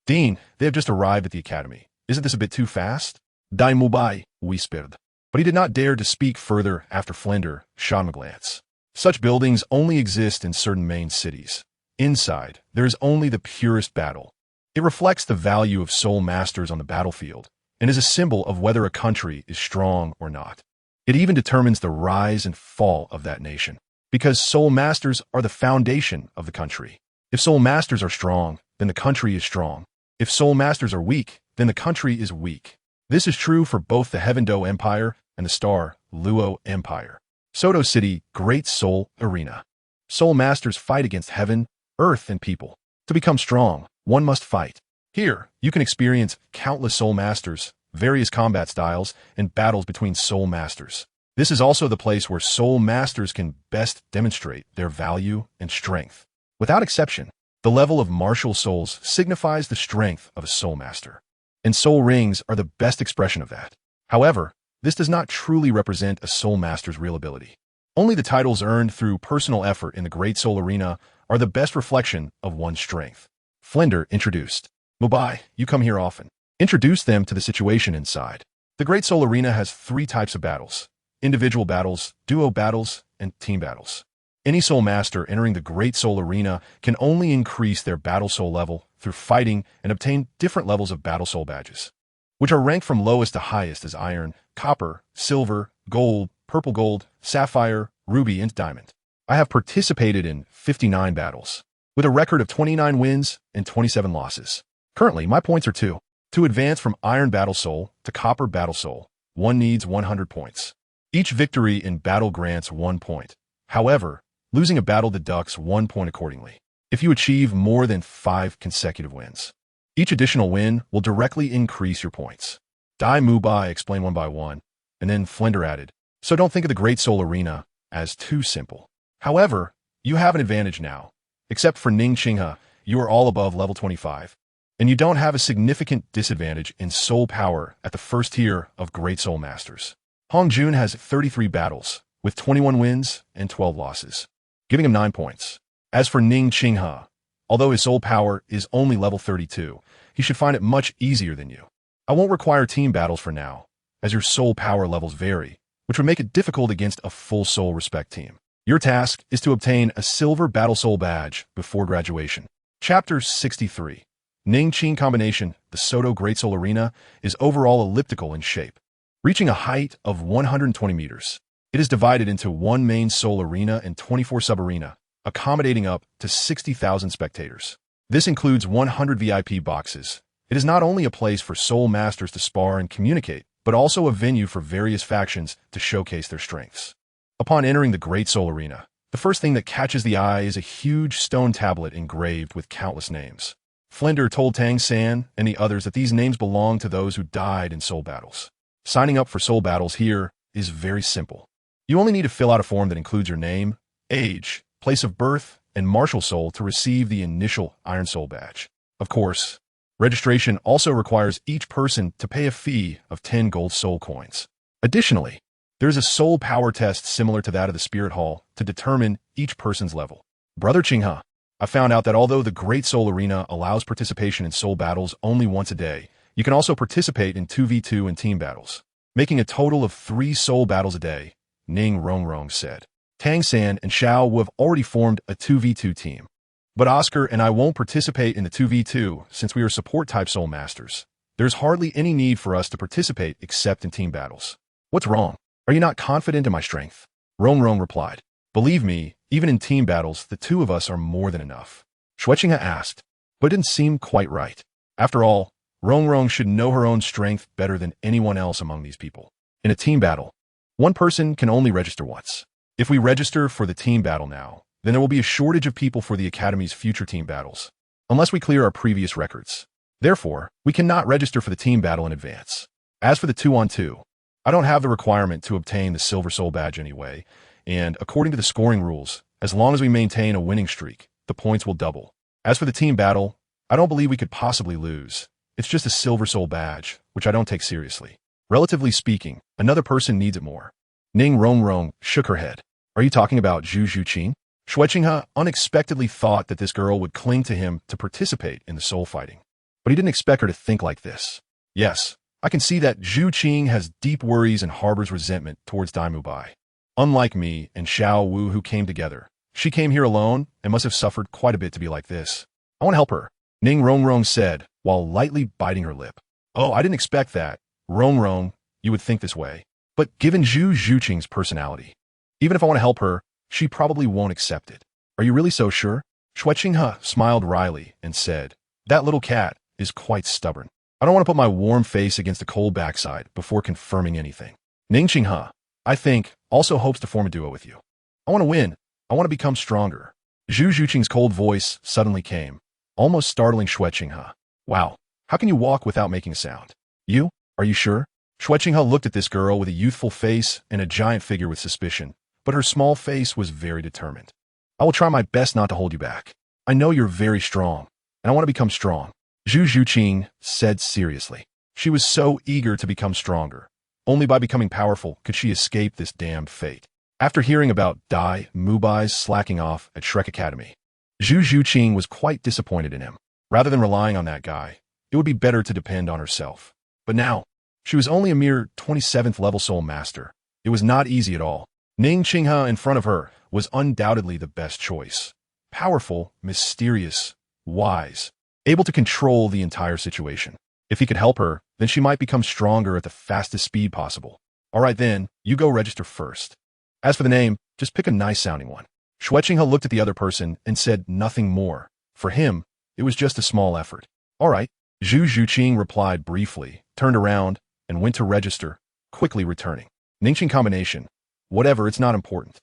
Dean, they have just arrived at the academy. Isn't this a bit too fast? Dai Mubai whispered. But he did not dare to speak further after Flinder shot him a glance. Such buildings only exist in certain main cities. Inside, there is only the purest battle. It reflects the value of soul masters on the battlefield and is a symbol of whether a country is strong or not. It even determines the rise and fall of that nation, because soul masters are the foundation of the country. If soul masters are strong, then the country is strong. If soul masters are weak, then the country is weak. This is true for both the Heaven Do Empire and the Star Luo Empire. Soto City, Great Soul Arena. Soul masters fight against heaven, earth, and people. To become strong, one must fight. Here, you can experience countless soul masters, various combat styles, and battles between soul masters. This is also the place where soul masters can best demonstrate their value and strength. Without exception, the level of martial souls signifies the strength of a soul master, and soul rings are the best expression of that. However, this does not truly represent a soul master's real ability. Only the titles earned through personal effort in the Great Soul Arena are the best reflection of one's strength. Flinder introduced. Mubai, you come here often. Introduce them to the situation inside. The Great Soul Arena has 3 types of battles: individual battles, duo battles, and team battles. Any soul master entering the Great Soul Arena can only increase their battle soul level through fighting and obtain different levels of battle soul badges, which are ranked from lowest to highest as iron, copper, silver, gold, purple gold, sapphire, ruby, and diamond. I have participated in 59 battles, with a record of 29 wins and 27 losses. Currently, my points are 2. To advance from Iron Battle Soul to Copper Battle Soul, one needs 100 points. Each victory in battle grants 1 point. However, losing a battle deducts 1 point accordingly. If you achieve more than 5 consecutive wins, each additional win will directly increase your points. Dai Mubai explained one by one, and then Flender added, so don't think of the Great Soul Arena as too simple. However, you have an advantage now. Except for Ning Qinghe, you are all above level 25, and you don't have a significant disadvantage in soul power at the first tier of Great Soul Masters. Hong Jun has 33 battles, with 21 wins and 12 losses, giving him 9 points. As for Ning Qinghe, although his soul power is only level 32, he should find it much easier than you. I won't require team battles for now, as your soul power levels vary, which would make it difficult against a full soul respect team. Your task is to obtain a silver battle soul badge before graduation. Chapter 63. Ning Qing Combination, the Soto Great Soul Arena, is overall elliptical in shape, reaching a height of 120 meters. It is divided into one main soul arena and 24 sub-arena, accommodating up to 60,000 spectators. This includes 100 VIP boxes. It is not only a place for soul masters to spar and communicate, but also a venue for various factions to showcase their strengths. Upon entering the Great Soul Arena, the first thing that catches the eye is a huge stone tablet engraved with countless names. Flender told Tang San and the others that these names belong to those who died in soul battles. Signing up for soul battles here is very simple. You only need to fill out a form that includes your name, age, place of birth, and martial soul to receive the initial Iron Soul badge. Of course, registration also requires each person to pay a fee of 10 gold soul coins. Additionally, there is a soul power test similar to that of the Spirit Hall to determine each person's level. Brother Qinghe, I found out that although the Great Soul Arena allows participation in soul battles only once a day, you can also participate in 2v2 and team battles, making a total of 3 soul battles a day, Ning Rongrong said. Tang San and Xiao Wu have already formed a 2v2 team. But Oscar and I won't participate in the 2v2 since we are support-type soul masters. There's hardly any need for us to participate except in team battles. What's wrong? Are you not confident in my strength? Rongrong replied. Believe me, even in team battles, the two of us are more than enough. Xue Qinghe asked, but it didn't seem quite right. After all, Rongrong should know her own strength better than anyone else among these people. In a team battle, one person can only register once. If we register for the team battle now, then there will be a shortage of people for the Academy's future team battles, unless we clear our previous records. Therefore, we cannot register for the team battle in advance. As for the 2-on-2, I don't have the requirement to obtain the Silver Soul Badge anyway, and according to the scoring rules, as long as we maintain a winning streak, the points will double. As for the team battle, I don't believe we could possibly lose. It's just a Silver Soul Badge, which I don't take seriously. Relatively speaking, another person needs it more. Ning Rongrong shook her head. Are you talking about Xue Qinghe? Xue Qinghe unexpectedly thought that this girl would cling to him to participate in the soul fighting. But he didn't expect her to think like this. Yes, I can see that Xue Qinghe has deep worries and harbors resentment towards Dai Mubai. Unlike me and Xiao Wu who came together, she came here alone and must have suffered quite a bit to be like this. I want to help her, Ning Rongrong said while lightly biting her lip. Oh, I didn't expect that. Rongrong, you would think this way. But given Xue Qinghe's personality, even if I want to help her, she probably won't accept it. Are you really so sure? Xue Qinghe smiled wryly and said, that little cat is quite stubborn. I don't want to put my warm face against a cold backside before confirming anything. Ning Qinghe, I think, also hopes to form a duo with you. I want to win. I want to become stronger. Xue Qinghe's cold voice suddenly came, almost startling Xue Qinghe. Wow, how can you walk without making a sound? You? Are you sure? Xue Qinghe looked at this girl with a youthful face and a giant figure with suspicion, but her small face was very determined. I will try my best not to hold you back. I know you're very strong, and I want to become strong. Xue Qinghe said seriously. She was so eager to become stronger. Only by becoming powerful could she escape this damned fate. After hearing about Dai Mubai's slacking off at Shrek Academy, Xue Qinghe was quite disappointed in him. Rather than relying on that guy, it would be better to depend on herself. But now, she was only a mere 27th level soul master. It was not easy at all. Ning Qinghe in front of her was undoubtedly the best choice. Powerful, mysterious, wise, able to control the entire situation. If he could help her, then she might become stronger at the fastest speed possible. All right then, you go register first. As for the name, just pick a nice-sounding one. Xue Qinghe looked at the other person and said nothing more. For him, it was just a small effort. All right. Xue Qinghe replied briefly, turned around, and went to register, quickly returning. Ningxing combination. Whatever, it's not important.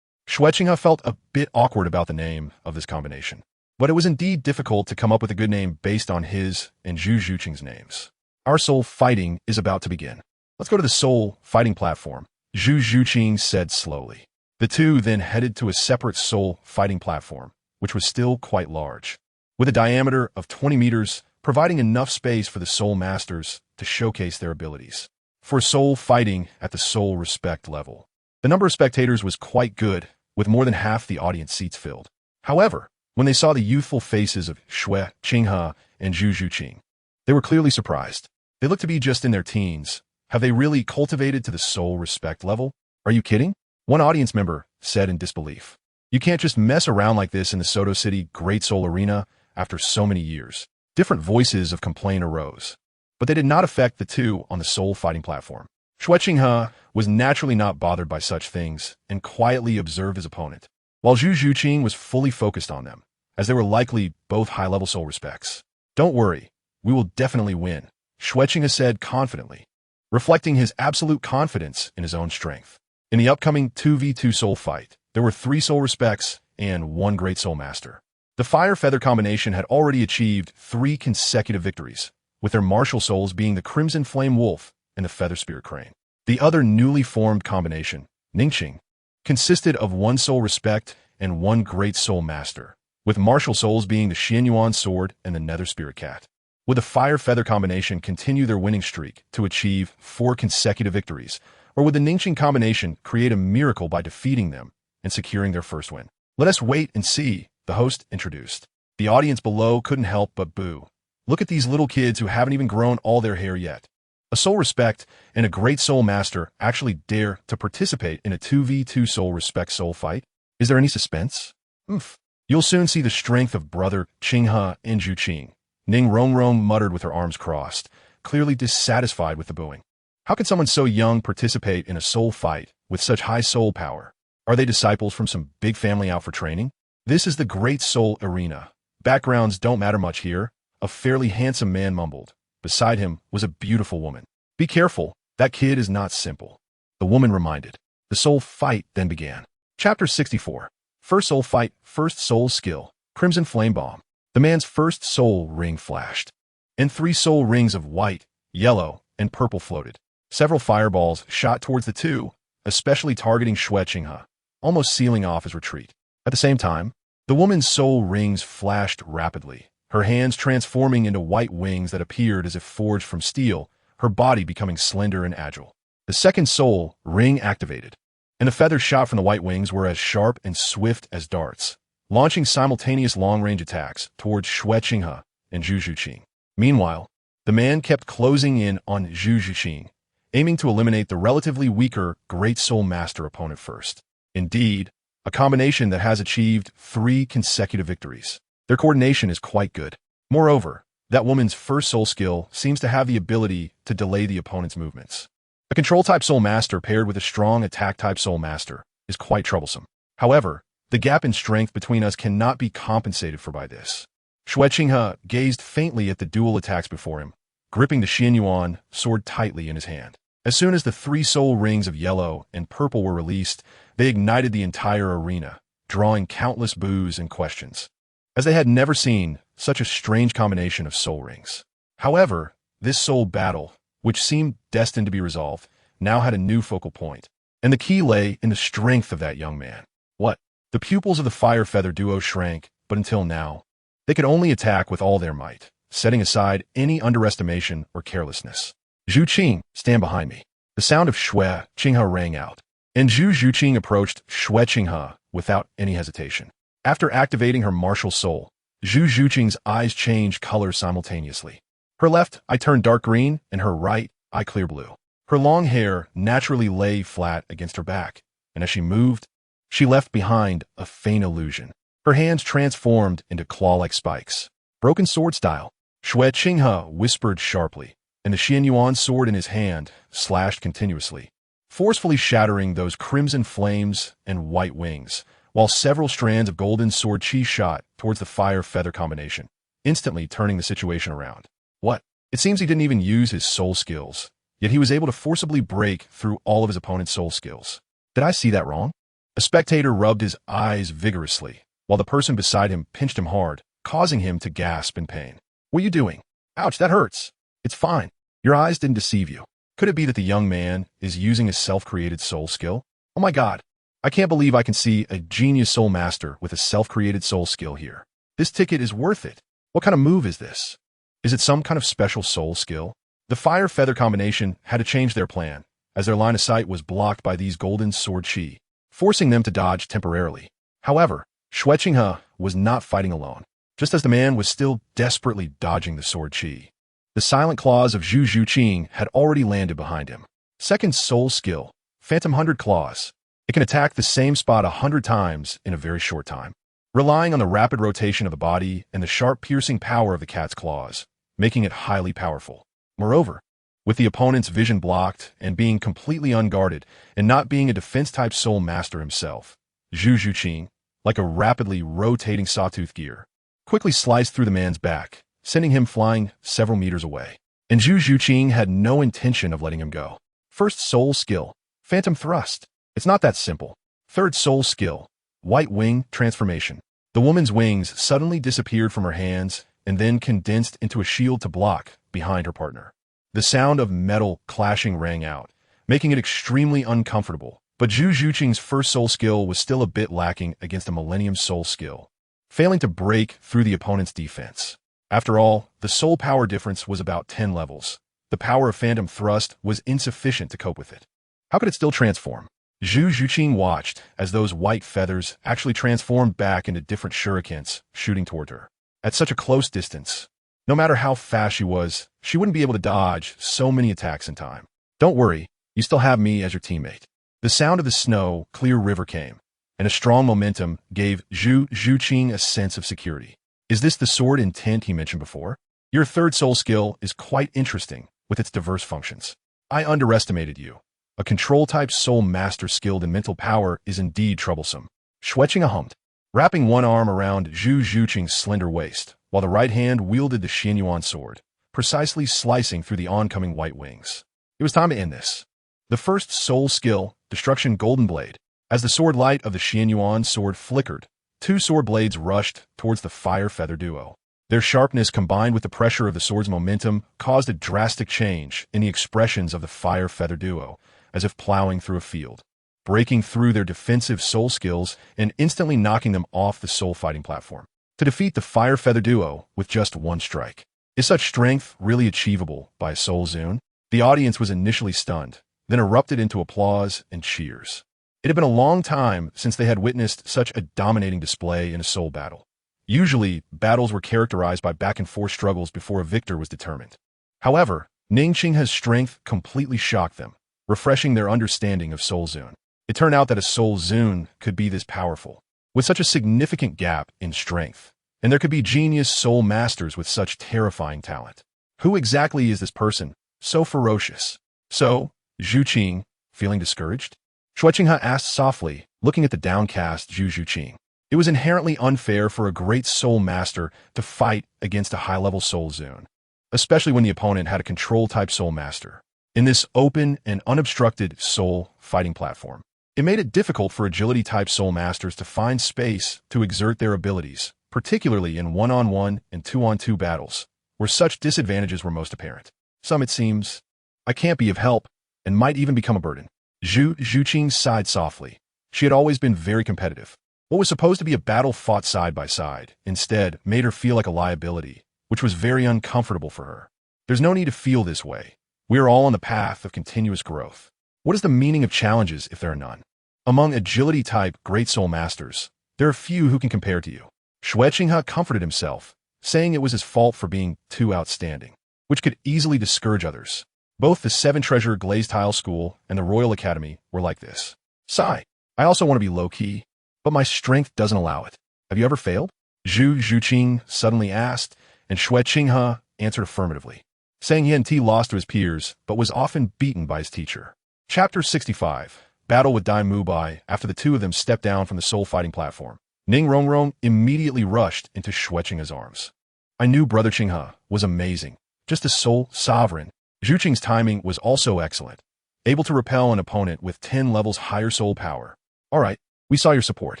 Xue Qinghe felt a bit awkward about the name of this combination, but it was indeed difficult to come up with a good name based on his and Xue Qinghe's names. Our soul fighting is about to begin. Let's go to the soul fighting platform, Xue Qinghe said slowly. The two then headed to a separate soul fighting platform, which was still quite large, with a diameter of 20 meters, providing enough space for the soul masters to showcase their abilities. For soul fighting at the soul respect level, the number of spectators was quite good, with more than half the audience seats filled. However, when they saw the youthful faces of Xue Qinghe and Xue Qinghe, they were clearly surprised. They looked to be just in their teens. Have they really cultivated to the soul respect level? Are you kidding? One audience member said in disbelief. You can't just mess around like this in the Soto City Great Soul Arena after so many years. Different voices of complaint arose, but they did not affect the two on the soul fighting platform. Xue Qinghe was naturally not bothered by such things and quietly observed his opponent, while Xue Qinghe was fully focused on them, as they were likely both high-level soul respects. Don't worry, we will definitely win, Xue Qinghe said confidently, reflecting his absolute confidence in his own strength. In the upcoming 2v2 soul fight, there were 3 soul respects and 1 great soul master. The fire-feather combination had already achieved 3 consecutive victories, with their martial souls being the Crimson Flame Wolf and the Feather Spirit Crane. The other newly formed combination, Ningxing, consisted of 1 soul respect and 1 great soul master, with martial souls being the Xuanyuan Sword and the Nether Spirit Cat. Would the fire-feather combination continue their winning streak to achieve 4 consecutive victories, or would the Ningxing combination create a miracle by defeating them and securing their first win? Let us wait and see, the host introduced. The audience below couldn't help but boo. Look at these little kids who haven't even grown all their hair yet. A soul respect and a great soul master actually dare to participate in a 2v2 soul respect soul fight? Is there any suspense? Oof. You'll soon see the strength of brother Qinghe and Xue Qinghe, Ning Rongrong muttered with her arms crossed, clearly dissatisfied with the booing. How could someone so young participate in a soul fight with such high soul power? Are they disciples from some big family out for training? This is the Great Soul Arena. Backgrounds don't matter much here, a fairly handsome man mumbled. Beside him was a beautiful woman. Be careful, that kid is not simple, the woman reminded. The soul fight then began. Chapter 64. First soul fight, first soul skill, Crimson Flame Bomb. The man's first soul ring flashed, and 3 soul rings of white, yellow, and purple floated. Several fireballs shot towards the two, especially targeting Xue Qinghe, almost sealing off his retreat. At the same time, the woman's soul rings flashed rapidly, her hands transforming into white wings that appeared as if forged from steel, her body becoming slender and agile. The second soul ring activated, and the feathers shot from the white wings were as sharp and swift as darts, launching simultaneous long-range attacks towards Xue Qinghe and Xue Qinghe. Meanwhile, the man kept closing in on Xue Qinghe, aiming to eliminate the relatively weaker Great Soul Master opponent first. Indeed, a combination that has achieved 3 consecutive victories. Their coordination is quite good. Moreover, that woman's first soul skill seems to have the ability to delay the opponent's movements. A control-type soul master paired with a strong attack-type soul master is quite troublesome. However, the gap in strength between us cannot be compensated for by this. Xue Qinghe gazed faintly at the dual attacks before him, gripping the Xuanyuan Sword tightly in his hand. As soon as the 3 soul rings of yellow and purple were released, they ignited the entire arena, drawing countless boos and questions, as they had never seen such a strange combination of soul rings. However, this soul battle, which seemed destined to be resolved, now had a new focal point, and the key lay in the strength of that young man. What? The pupils of the fire feather duo shrank, but until now, they could only attack with all their might, setting aside any underestimation or carelessness. Xue Qinghe, stand behind me. The sound of Xue Qinghe rang out, and Xue Qinghe approached Xue Qinghe without any hesitation. After activating her martial soul, Xue Qinghe's eyes changed color simultaneously. Her left eye turned dark green, and her right eye clear blue. Her long hair naturally lay flat against her back, and as she moved, she left behind a faint illusion. Her hands transformed into claw-like spikes. Broken sword style, Xue Qinghe whispered sharply, and the Xuanyuan Sword in his hand slashed continuously, forcefully shattering those crimson flames and white wings, while several strands of golden sword chi shot towards the fire-feather combination, instantly turning the situation around. What? It seems he didn't even use his soul skills, yet he was able to forcibly break through all of his opponent's soul skills. Did I see that wrong? A spectator rubbed his eyes vigorously, while the person beside him pinched him hard, causing him to gasp in pain. What are you doing? Ouch, that hurts. It's fine. Your eyes didn't deceive you. Could it be that the young man is using his self-created soul skill? Oh my god. I can't believe I can see a genius soul master with a self-created soul skill here. This ticket is worth it. What kind of move is this? Is it some kind of special soul skill? The fire-feather combination had to change their plan, as their line of sight was blocked by these golden sword chi, forcing them to dodge temporarily. However, Xue Qinghe was not fighting alone, just as the man was still desperately dodging the sword chi. The silent claws of Xue Qinghe had already landed behind him. Second soul skill, Phantom 100 Claws. It can attack the same spot 100 times in a very short time, relying on the rapid rotation of the body and the sharp piercing power of the cat's claws, making it highly powerful. Moreover, with the opponent's vision blocked and being completely unguarded and not being a defense-type soul master himself, Xue Qinghe, like a rapidly rotating sawtooth gear, quickly sliced through the man's back, sending him flying several meters away. And Xue Qinghe had no intention of letting him go. First soul skill, Phantom Thrust. It's not that simple. Third soul skill, White Wing Transformation. The woman's wings suddenly disappeared from her hands and then condensed into a shield to block behind her partner. The sound of metal clashing rang out, making it extremely uncomfortable, but Xue Qinghe's first soul skill was still a bit lacking against a Millennium soul skill, failing to break through the opponent's defense. After all, the soul power difference was about 10 levels. The power of Phantom Thrust was insufficient to cope with it. How could it still transform? Xue Qinghe watched as those white feathers actually transformed back into different shurikens, shooting toward her. At such a close distance, no matter how fast she was, she wouldn't be able to dodge so many attacks in time. Don't worry, you still have me as your teammate. The sound of the snow, clear river came, and a strong momentum gave Xue Qinghe a sense of security. Is this the sword intent he mentioned before? Your third soul skill is quite interesting with its diverse functions. I underestimated you. A control-type soul master skilled in mental power is indeed troublesome. Xue Qinghe hummed, wrapping one arm around Xue Qinghe's slender waist, while the right hand wielded the Xuanyuan Sword, precisely slicing through the oncoming white wings. It was time to end this. The first soul skill, Destruction Golden Blade. As the sword light of the Xuanyuan Sword flickered, two sword blades rushed towards the fire-feather duo. Their sharpness combined with the pressure of the sword's momentum caused a drastic change in the expressions of the fire-feather duo, as if plowing through a field, breaking through their defensive soul skills and instantly knocking them off the soul fighting platform. To defeat the fire-feather duo with just one strike. Is such strength really achievable by a soul Zune? The audience was initially stunned, then erupted into applause and cheers. It had been a long time since they had witnessed such a dominating display in a soul battle. Usually, battles were characterized by back-and-forth struggles before a victor was determined. However, Ning Qinghe's strength completely shocked them, refreshing their understanding of Soul Zune. It turned out that a Soul Zune could be this powerful, with such a significant gap in strength, and there could be genius soul masters with such terrifying talent. Who exactly is this person, so ferocious? So, Xue Qinghe, feeling discouraged? Xue Qinghe asked softly, looking at the downcast Xue Qinghe. It was inherently unfair for a great soul master to fight against a high-level Soul Zune, especially when the opponent had a control-type soul master. In this open and unobstructed soul fighting platform, it made it difficult for agility-type soul masters to find space to exert their abilities, particularly in one-on-one and two-on-two battles, where such disadvantages were most apparent. Some, it seems, I can't be of help, and might even become a burden. Xue Qinghe sighed softly. She had always been very competitive. What was supposed to be a battle fought side by side, instead, made her feel like a liability, which was very uncomfortable for her. There's no need to feel this way. We are all on the path of continuous growth. What is the meaning of challenges if there are none? Among agility-type great soul masters, there are few who can compare to you. Xue Qinghe comforted himself, saying it was his fault for being too outstanding, which could easily discourage others. Both the Seven Treasure Glazed Tile School and the Royal Academy were like this. Sigh. I also want to be low-key, but my strength doesn't allow it. Have you ever failed? Xue Qinghe suddenly asked, and Xue Qinghe answered affirmatively, saying he hadn't lost to his peers, but was often beaten by his teacher. Chapter 65. Battle with Dai Mubai. After the two of them stepped down from the soul fighting platform, Ning Rongrong immediately rushed into Xue Qinghe's arms. I knew Brother Qinghe was amazing, just a soul sovereign. Xue Qinghe's timing was also excellent, able to repel an opponent with 10 levels higher soul power. All right, we saw your support.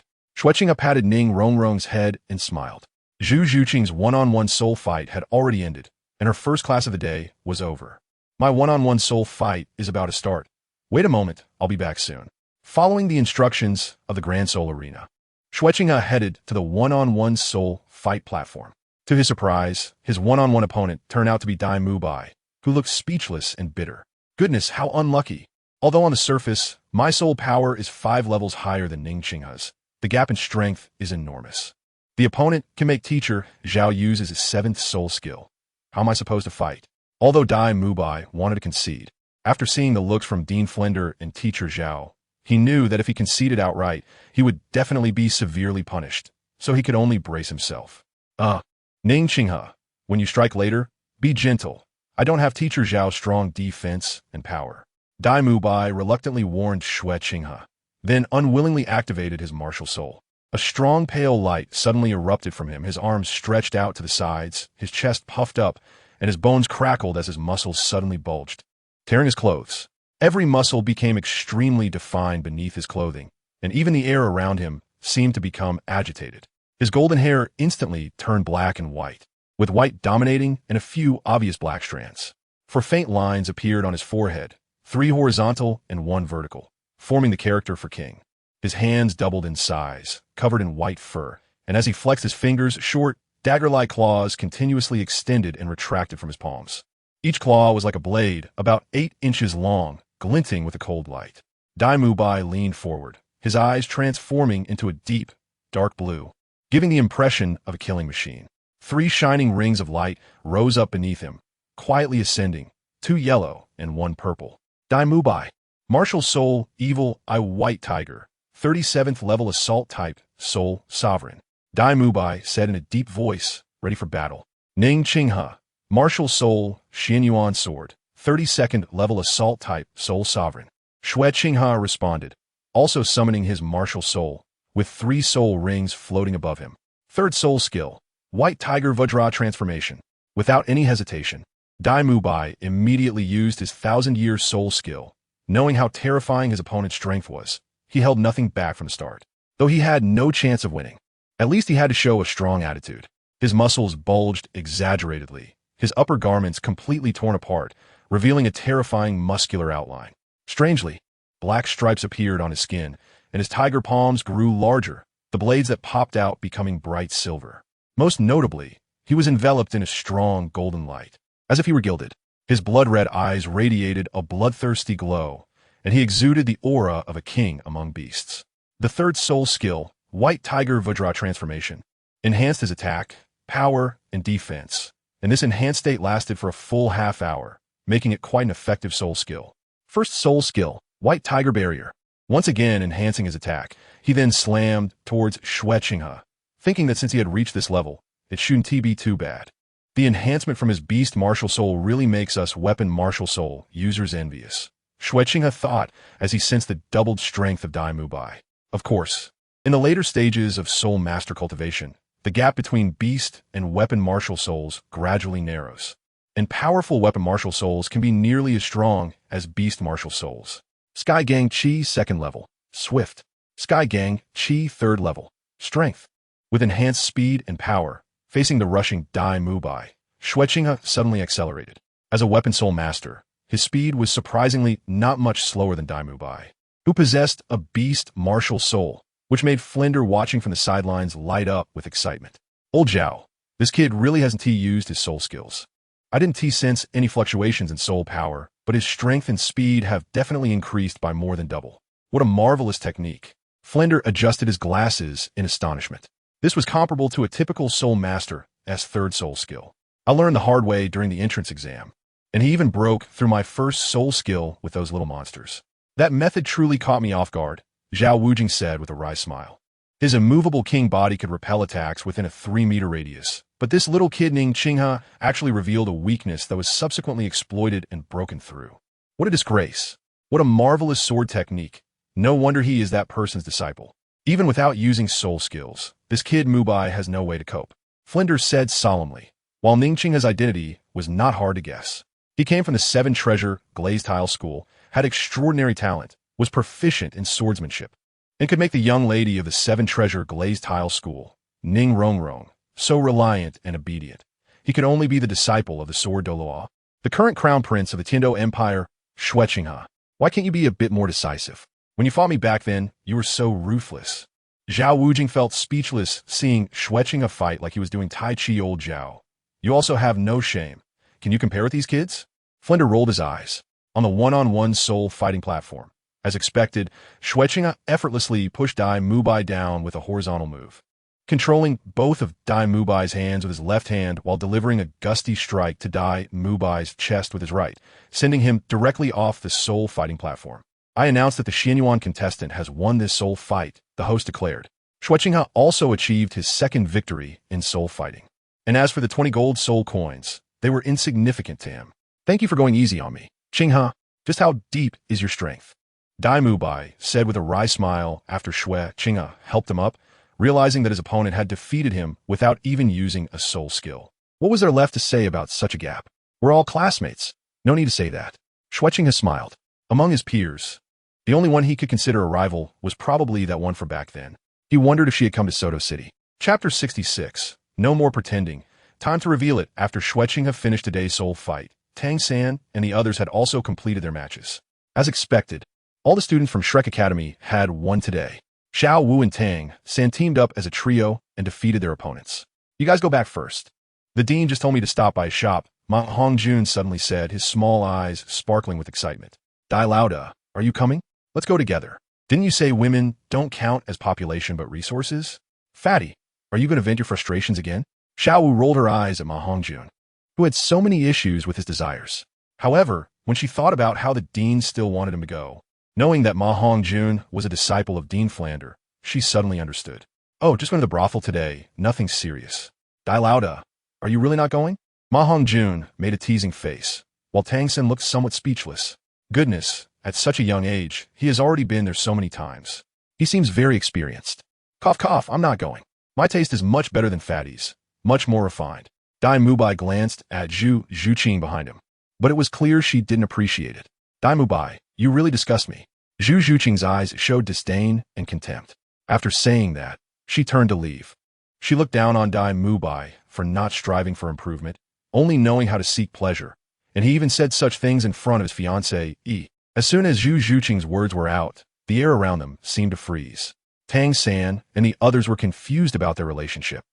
Xue Qinghe patted Ning Rongrong's head and smiled. Xue Qinghe's one-on-one soul fight had already ended, and her first class of the day was over. My one-on-one soul fight is about to start. Wait a moment, I'll be back soon. Following the instructions of the Grand Soul Arena, Xue Qinghe headed to the one-on-one soul fight platform. To his surprise, his one-on-one opponent turned out to be Dai Mubai, who looked speechless and bitter. Goodness, how unlucky. Although on the surface, my soul power is 5 levels higher than Ning Qinghe's, the gap in strength is enormous. The opponent can make teacher Zhao use his 7th soul skill. How am I supposed to fight? Although Dai Mubai wanted to concede, after seeing the looks from Dean Flender and teacher Zhao, he knew that if he conceded outright, he would definitely be severely punished, so he could only brace himself. Ning Qinghe, when you strike later, be gentle. I don't have teacher Zhao's strong defense and power. Dai Mubai reluctantly warned Xue Qinghe, then unwillingly activated his martial soul. A strong pale light suddenly erupted from him, his arms stretched out to the sides, his chest puffed up, and his bones crackled as his muscles suddenly bulged, tearing his clothes. Every muscle became extremely defined beneath his clothing, and even the air around him seemed to become agitated. His golden hair instantly turned black and white, with white dominating and a few obvious black strands. For faint lines appeared on his forehead, 3 horizontal and 1 vertical, forming the character for King. His hands doubled in size, covered in white fur, and as he flexed his fingers, short, dagger-like claws continuously extended and retracted from his palms. Each claw was like a blade, about 8 inches long, glinting with a cold light. Dai Mubai leaned forward, his eyes transforming into a deep, dark blue, giving the impression of a killing machine. 3 shining rings of light rose up beneath him, quietly ascending, 2 yellow and 1 purple. Dai Mubai, Martial Soul, Evil Eye White Tiger, 37th level Assault Type, Soul Sovereign. Dai Mubai said in a deep voice, ready for battle. Ning Qinghe, Martial Soul, Xuanyuan Sword, 32nd level Assault Type, Soul Sovereign. Xue Qinghe responded, also summoning his Martial Soul, with 3 soul rings floating above him. 3rd soul skill, White Tiger Vajra Transformation. Without any hesitation, Dai Mubai immediately used his 1,000-year soul skill. Knowing how terrifying his opponent's strength was, he held nothing back from the start. Though he had no chance of winning, at least he had to show a strong attitude. His muscles bulged exaggeratedly, his upper garments completely torn apart, revealing a terrifying muscular outline. Strangely, black stripes appeared on his skin, and his tiger palms grew larger, the blades that popped out becoming bright silver. Most notably, he was enveloped in a strong golden light, as if he were gilded. His blood-red eyes radiated a bloodthirsty glow, and he exuded the aura of a king among beasts. The 3rd soul skill, White Tiger Vajra Transformation, enhanced his attack, power, and defense, and this enhanced state lasted for a full half hour, making it quite an effective soul skill. 1st soul skill, White Tiger Barrier, once again enhancing his attack. He then slammed towards Xue Qinghe, thinking that since he had reached this level, it shouldn't be too bad. The enhancement from his beast martial soul really makes us weapon martial soul users envious, Xue Qinghe thought as he sensed the doubled strength of Dai Mubai. Of course, in the later stages of soul master cultivation, the gap between beast and weapon martial souls gradually narrows, and powerful weapon martial souls can be nearly as strong as beast martial souls. Sky Gang Qi 2nd level, Swift. Sky Gang Qi 3rd level, Strength. With enhanced speed and power, facing the rushing Dai Mubai, Xue Qinghe suddenly accelerated. As a weapon soul master, his speed was surprisingly not much slower than Dai Mubai, who possessed a beast martial soul, which made Flender watching from the sidelines light up with excitement. Old Zhao, this kid really hasn't used his soul skills. I didn't sense any fluctuations in soul power, but his strength and speed have definitely increased by more than double. What a marvelous technique. Flender adjusted his glasses in astonishment. This was comparable to a typical soul master's 3rd soul skill. I learned the hard way during the entrance exam, and he even broke through my 1st soul skill with those little monsters. That method truly caught me off guard, Zhao Wujing said with a wry smile. His immovable king body could repel attacks within a 3-meter radius, but this little kid Ning Qinghe actually revealed a weakness that was subsequently exploited and broken through. What a disgrace. What a marvelous sword technique. No wonder he is that person's disciple. Even without using soul skills, this kid Mubai has no way to cope, Flinders said solemnly. While Ning Qinghe's identity was not hard to guess. He came from the Seven Treasure Glazed Tile School, had extraordinary talent, was proficient in swordsmanship, and could make the young lady of the Seven Treasure Glazed Tile School, Ning Rongrong, so reliant and obedient. He could only be the disciple of the Sword Douluo, the current crown prince of the Tiando Empire, Xue Qinghe. Why can't you be a bit more decisive? When you fought me back then, you were so ruthless. Zhao Wujing felt speechless seeing Xue Qinghe fight like he was doing Tai Chi old Zhao. You also have no shame. Can you compare with these kids? Flinder rolled his eyes. On the one-on-one soul fighting platform, as expected, Xue Qinghe effortlessly pushed Dai Mubai down with a horizontal move, controlling both of Dai Mubai's hands with his left hand while delivering a gusty strike to Dai Mubai's chest with his right, sending him directly off the soul fighting platform. I announced that the Xuanyuan contestant has won this soul fight, the host declared. Xue Qinghe also achieved his second victory in soul fighting. And as for the 20 gold soul coins, they were insignificant to him. Thank you for going easy on me. Qinghe, just how deep is your strength? Dai Mubai said with a wry smile after Xue Qinghe helped him up, realizing that his opponent had defeated him without even using a soul skill. What was there left to say about such a gap? We're all classmates. No need to say that. Xue Qinghe smiled. Among his peers, the only one he could consider a rival was probably that one from back then. He wondered if she had come to Soto City. Chapter 66. No more pretending. Time to reveal it. After Xue Qinghe finished today's soul fight, Tang San and the others had also completed their matches. As expected, all the students from Shrek Academy had won today. Xiao Wu and Tang San teamed up as a trio and defeated their opponents. You guys go back first. The dean just told me to stop by his shop, Ma Hongjun suddenly said, his small eyes sparkling with excitement. Dai Lauda, are you coming? Let's go together. Didn't you say women don't count as population but resources? Fatty, are you going to vent your frustrations again? Xiao Wu rolled her eyes at Ma Hongjun, who had so many issues with his desires. However, when she thought about how the dean still wanted him to go, knowing that Ma Hongjun was a disciple of Dean Flander, she suddenly understood. Oh, just went to the brothel today. Nothing serious. Dai Lauda, are you really not going? Ma Hongjun made a teasing face, while Tang Sen looked somewhat speechless. Goodness, at such a young age, he has already been there so many times. He seems very experienced. Cough cough, I'm not going. My taste is much better than Fatty's, much more refined. Dai Mubai glanced at Xue Qinghe behind him, but it was clear she didn't appreciate it. Dai Mubai, you really disgust me. Xue Qinghe's eyes showed disdain and contempt. After saying that, she turned to leave. She looked down on Dai Mubai for not striving for improvement, only knowing how to seek pleasure, and he even said such things in front of his fiancée, E. As soon as Xue Qinghe's words were out, the air around them seemed to freeze. Tang San and the others were confused about their relationship,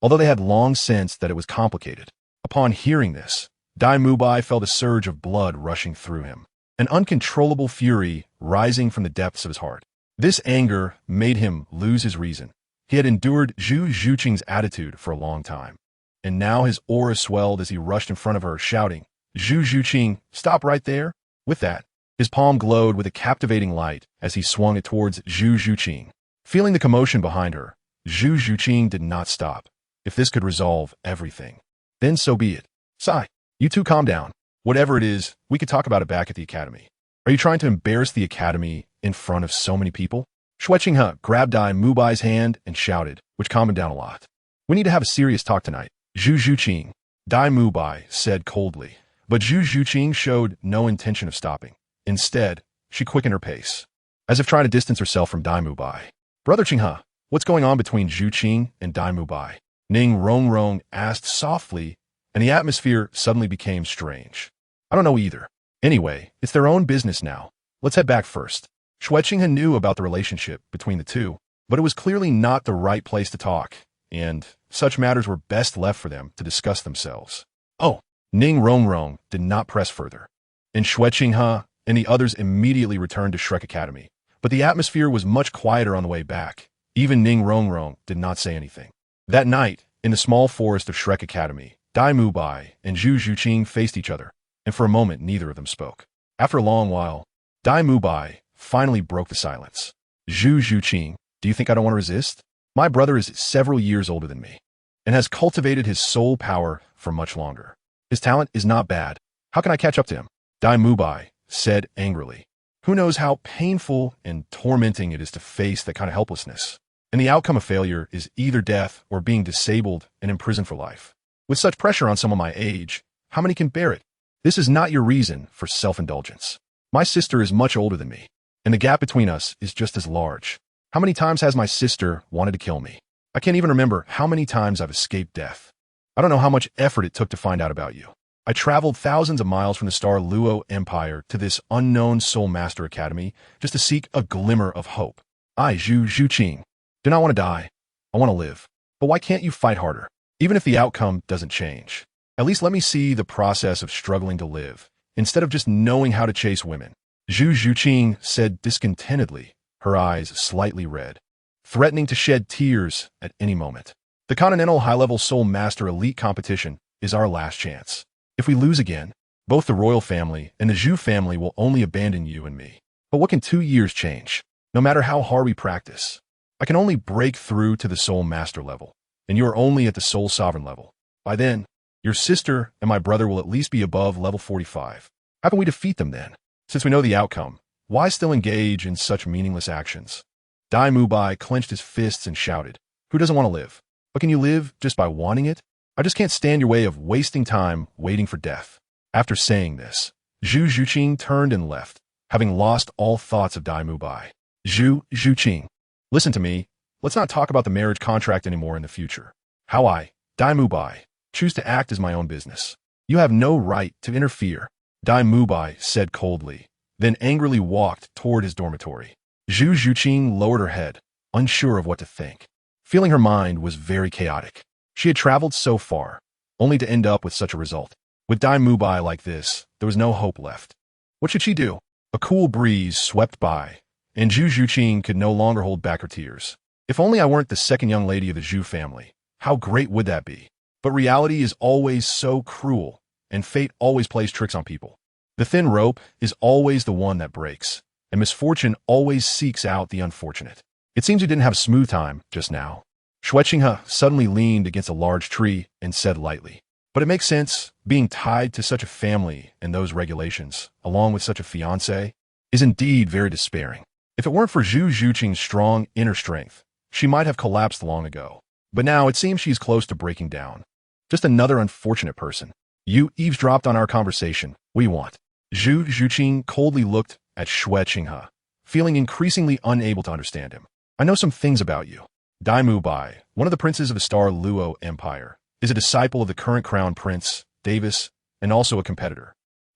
although they had long sensed that it was complicated. Upon hearing this, Dai Mubai felt a surge of blood rushing through him, an uncontrollable fury rising from the depths of his heart. This anger made him lose his reason. He had endured Xue Qinghe's attitude for a long time, and now his aura swelled as he rushed in front of her, shouting, Xue Qinghe, stop right there. With that, his palm glowed with a captivating light as he swung it towards Xue Qinghe. Feeling the commotion behind her, Xue Qinghe did not stop. If this could resolve everything, then so be it. Sigh, you two calm down. Whatever it is, we could talk about it back at the academy. Are you trying to embarrass the academy in front of so many people? Xue Qinghe grabbed Dai Mubai's hand and shouted, which calmed him down a lot. We need to have a serious talk tonight. Xue Qinghe, Dai Mubai said coldly, but Xue Qinghe showed no intention of stopping. Instead, she quickened her pace, as if trying to distance herself from Dai Mubai. Brother Qinghe, what's going on between Xue Qinghe and Dai Mubai? Ning Rongrong asked softly, and the atmosphere suddenly became strange. I don't know either. Anyway, it's their own business now. Let's head back first. Xue Qinghe knew about the relationship between the two, but it was clearly not the right place to talk, and such matters were best left for them to discuss themselves. Oh, Ning Rongrong did not press further, and Xue Qinghe and the others immediately returned to Shrek Academy. But the atmosphere was much quieter on the way back. Even Ning Rongrong did not say anything. That night, in the small forest of Shrek Academy, Dai Mubai and Xue Qinghe faced each other, and for a moment neither of them spoke. After a long while, Dai Mubai finally broke the silence. Xue Qinghe, do you think I don't want to resist? My brother is several years older than me, and has cultivated his soul power for much longer. His talent is not bad. How can I catch up to him? Dai Mubai said angrily. Who knows how painful and tormenting it is to face that kind of helplessness? And the outcome of failure is either death or being disabled and imprisoned for life. With such pressure on someone my age, How many can bear it? This is not your reason for self-indulgence. My sister is much older than me, and the gap between us is just as large. How many times has my sister wanted to kill me? I can't even remember how many times I've escaped death. I don't know how much effort it took to find out about you. I traveled thousands of miles from the star Luo Empire to this unknown Soulmaster Academy just to seek a glimmer of hope. I, Xue Qinghe, do not want to die. I want to live. But why can't you fight harder? Even if the outcome doesn't change. At least let me see the process of struggling to live, instead of just knowing how to chase women. Xue Qinghe said discontentedly, her eyes slightly red, threatening to shed tears at any moment. The Continental High-Level Soul Master Elite Competition is our last chance. If we lose again, both the royal family and the Xue family will only abandon you and me. But what can 2 years change? No matter how hard we practice, I can only break through to the Soul Master level, and you are only at the Soul Sovereign level. By then, your sister and my brother will at least be above level 45. How can we defeat them then? Since we know the outcome, why still engage in such meaningless actions? Dai Mubai clenched his fists and shouted, "Who doesn't want to live? But can you live just by wanting it? I just can't stand your way of wasting time waiting for death." After saying this, Xue Qinghe turned and left, having lost all thoughts of Dai Mubai. Xue Qinghe, listen to me. Let's not talk about the marriage contract anymore in the future. How I, Dai Mubai, choose to act is my own business. You have no right to interfere, Dai Mubai said coldly, then angrily walked toward his dormitory. Xue Qinghe lowered her head, unsure of what to think. Feeling her mind was very chaotic. She had traveled so far, only to end up with such a result. With Dai Mubai like this, there was no hope left. What should she do? A cool breeze swept by, and Xue Qinghe could no longer hold back her tears. If only I weren't the second young lady of the Xue family, how great would that be? But reality is always so cruel, and fate always plays tricks on people. The thin rope is always the one that breaks, and misfortune always seeks out the unfortunate. It seems you didn't have a smooth time just now. Xue Qinghe suddenly leaned against a large tree and said lightly, "But it makes sense, being tied to such a family and those regulations, along with such a fiancé, is indeed very despairing. If it weren't for Xue Qinghe's strong inner strength, she might have collapsed long ago. But now it seems she's close to breaking down. Just another unfortunate person. You eavesdropped on our conversation. What do you want?" Xue Qinghe coldly looked at Xue Qinghe, feeling increasingly unable to understand him. "I know some things about you. Dai Mubai, one of the princes of the Star Luo Empire, is a disciple of the current crown prince, Davis, and also a competitor.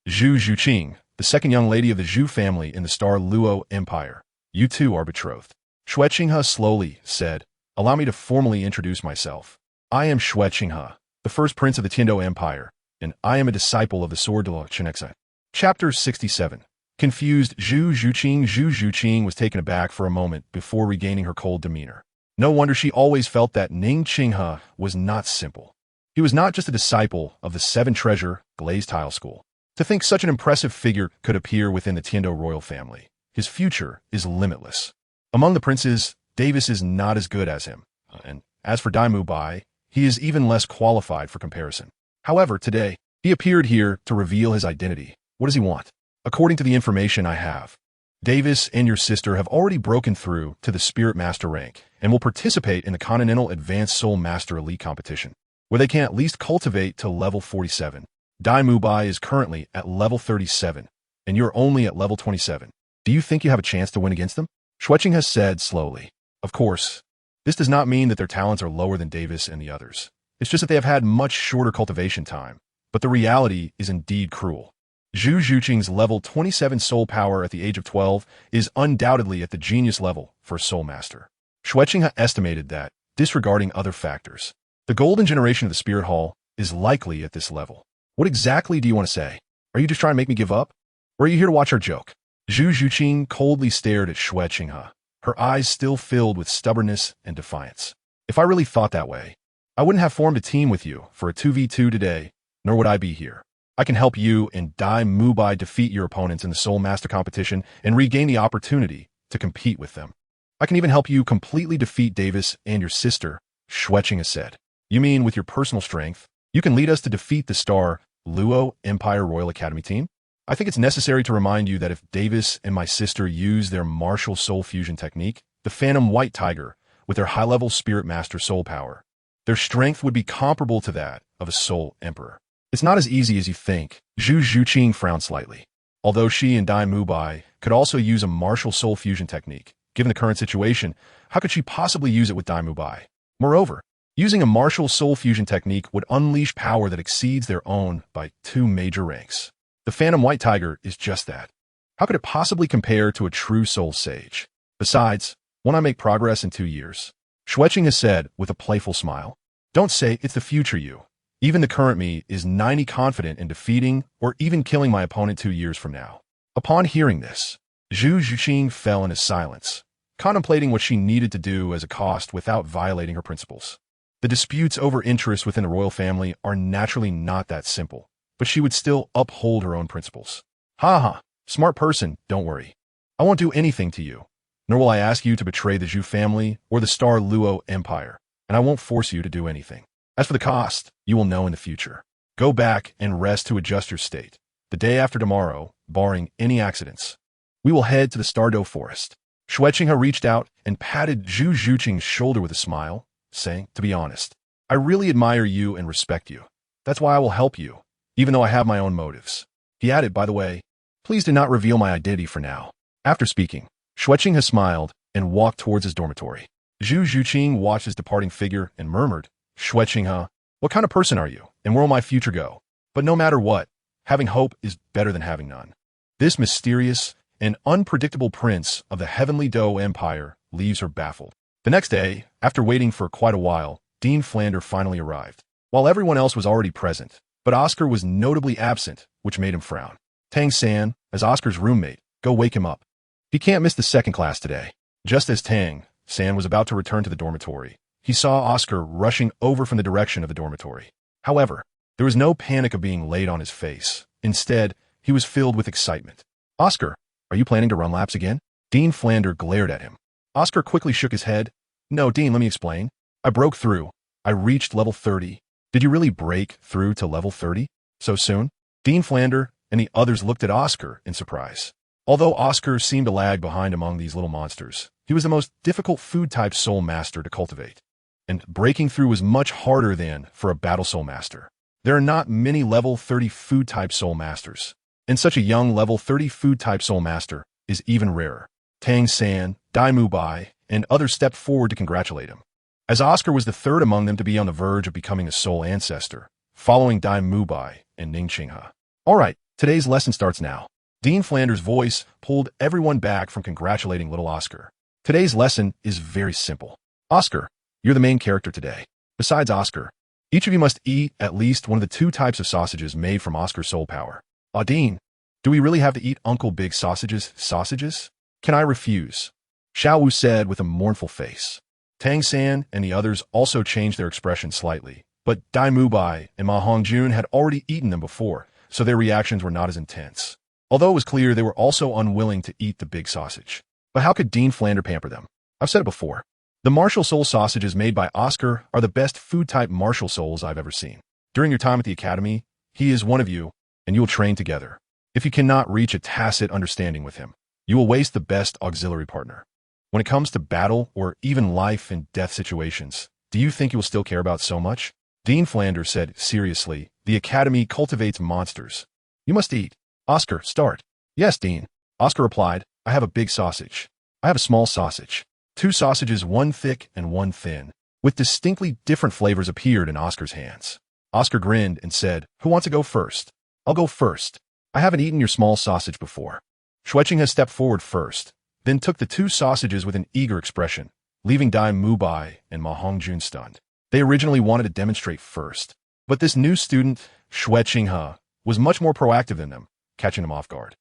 Xue Qinghe, the second young lady of the Xue family in the Star Luo Empire. You two are betrothed." Xue Qinghe slowly said, "Allow me to formally introduce myself. I am Xue Qinghe, the first prince of the Tiando Empire, and I am a disciple of the Sword Douluo Continent." Chapter 67. Confused Xue Qinghe was taken aback for a moment before regaining her cold demeanor. No wonder she always felt that Ning Qinghe was not simple. He was not just a disciple of the Seven Treasure Glazed Tile School. To think such an impressive figure could appear within the Tiando royal family. His future is limitless. Among the princes, Davis is not as good as him. And as for Dai Mubai, he is even less qualified for comparison. However, today, he appeared here to reveal his identity. What does he want? According to the information I have, Davis and your sister have already broken through to the Spirit Master rank and will participate in the Continental Advanced Soul Master Elite Competition, where they can at least cultivate to level 47. Dai Mubai is currently at level 37, and you're only at level 27. Do you think you have a chance to win against them? Xue Qinghe has said slowly. Of course, this does not mean that their talents are lower than Davis and the others. It's just that they have had much shorter cultivation time, but the reality is indeed cruel. Xue Qinghe's level 27 soul power at the age of 12 is undoubtedly at the genius level for a soul master. Xue Qinghe estimated that, disregarding other factors, the golden generation of the Spirit Hall is likely at this level. What exactly do you want to say? Are you just trying to make me give up? Or are you here to watch our joke? Xue Qinghe coldly stared at Xue Qinghe, her eyes still filled with stubbornness and defiance. If I really thought that way, I wouldn't have formed a team with you for a 2v2 today, nor would I be here. I can help you and Dai Mubai defeat your opponents in the Soul Master competition and regain the opportunity to compete with them. I can even help you completely defeat Davis and your sister, Xue Qinghe said. You mean with your personal strength, you can lead us to defeat the Star Luo Empire Royal Academy team? I think it's necessary to remind you that if Davis and my sister use their martial soul fusion technique, the Phantom White Tiger, with their high-level Spirit Master soul power, their strength would be comparable to that of a Soul Emperor. It's not as easy as you think. Xue Qinghe frowned slightly. Although she and Dai Mubai could also use a martial soul fusion technique, given the current situation, how could she possibly use it with Dai Mubai? Moreover, using a martial soul fusion technique would unleash power that exceeds their own by 2 major ranks. The Phantom White Tiger is just that. How could it possibly compare to a true soul sage? Besides, won't I make progress in 2 years? Xue Qinghe said with a playful smile. Don't say it's the future you. Even the current me is 90 confident in defeating or even killing my opponent 2 years from now. Upon hearing this, Xue Qinghe fell into silence, contemplating what she needed to do as a cost without violating her principles. The disputes over interest within the royal family are naturally not that simple, but she would still uphold her own principles. Ha ha, smart person, don't worry. I won't do anything to you, nor will I ask you to betray the Zhu family or the Star Luo Empire, and I won't force you to do anything. As for the cost, you will know in the future. Go back and rest to adjust your state. The day after tomorrow, barring any accidents, we will head to the Stardow Forest. Xue Qinghe reached out and patted Xue Qinghe's shoulder with a smile, saying, to be honest, I really admire you and respect you. That's why I will help you, even though I have my own motives. He added, by the way, please do not reveal my identity for now. After speaking, Xue Qinghe smiled and walked towards his dormitory. Xue Qinghe watched his departing figure and murmured, Xue Qinghe, what kind of person are you, and where will my future go? But no matter what, having hope is better than having none. This mysterious and unpredictable prince of the heavenly Dou Empire leaves her baffled. The next day, after waiting for quite a while, Dean Flander finally arrived. While everyone else was already present, but Oscar was notably absent, which made him frown. Tang San, as Oscar's roommate, go wake him up. He can't miss the second class today. Just as Tang San was about to return to the dormitory, he saw Oscar rushing over from the direction of the dormitory. However, there was no panic of being laid on his face. Instead, he was filled with excitement. Oscar, are you planning to run laps again? Dean Flander glared at him. Oscar quickly shook his head. No, Dean, let me explain. I broke through. I reached level 30. Did you really break through to level 30? So soon? Dean Flander and the others looked at Oscar in surprise. Although Oscar seemed to lag behind among these little monsters, he was the most difficult food-type soul master to cultivate. And breaking through was much harder than for a battle soul master. There are not many level 30 food-type soul masters, and such a young level 30 food-type soul master is even rarer. Tang San, Dai Mubai, and others stepped forward to congratulate him. As Oscar was the third among them to be on the verge of becoming a soul ancestor, following Dai Mubai and Ning Qinghe. All right, today's lesson starts now. Dean Flander's voice pulled everyone back from congratulating little Oscar. Today's lesson is very simple. Oscar, you're the main character today. Besides Oscar, each of you must eat at least one of the 2 types of sausages made from Oscar's soul power. Dean, do we really have to eat Uncle Big sausages? Can I refuse? Xiao Wu said with a mournful face. Tang San and the others also changed their expression slightly, but Dai Mubai and Ma Hongjun had already eaten them before, so their reactions were not as intense. Although it was clear they were also unwilling to eat the big sausage. But how could Dean Flander pamper them? I've said it before. The martial soul sausages made by Oscar are the best food-type martial souls I've ever seen. During your time at the academy, he is one of you, and you will train together. If you cannot reach a tacit understanding with him, you will waste the best auxiliary partner. When it comes to battle or even life and death situations, do you think you will still care about so much? Dean Flander said seriously, the academy cultivates monsters. You must eat. Oscar, start. Yes, Dean. Oscar replied, I have a big sausage. I have a small sausage. 2 sausages, 1 thick and 1 thin, with distinctly different flavors appeared in Oscar's hands. Oscar grinned and said, who wants to go first? I'll go first. I haven't eaten your small sausage before. Xue Qinghe stepped forward first, then took the 2 sausages with an eager expression, leaving Dai Mubai and Ma Hongjun stunned. They originally wanted to demonstrate first, but this new student, Xue Qinghe, was much more proactive than them, catching them off guard.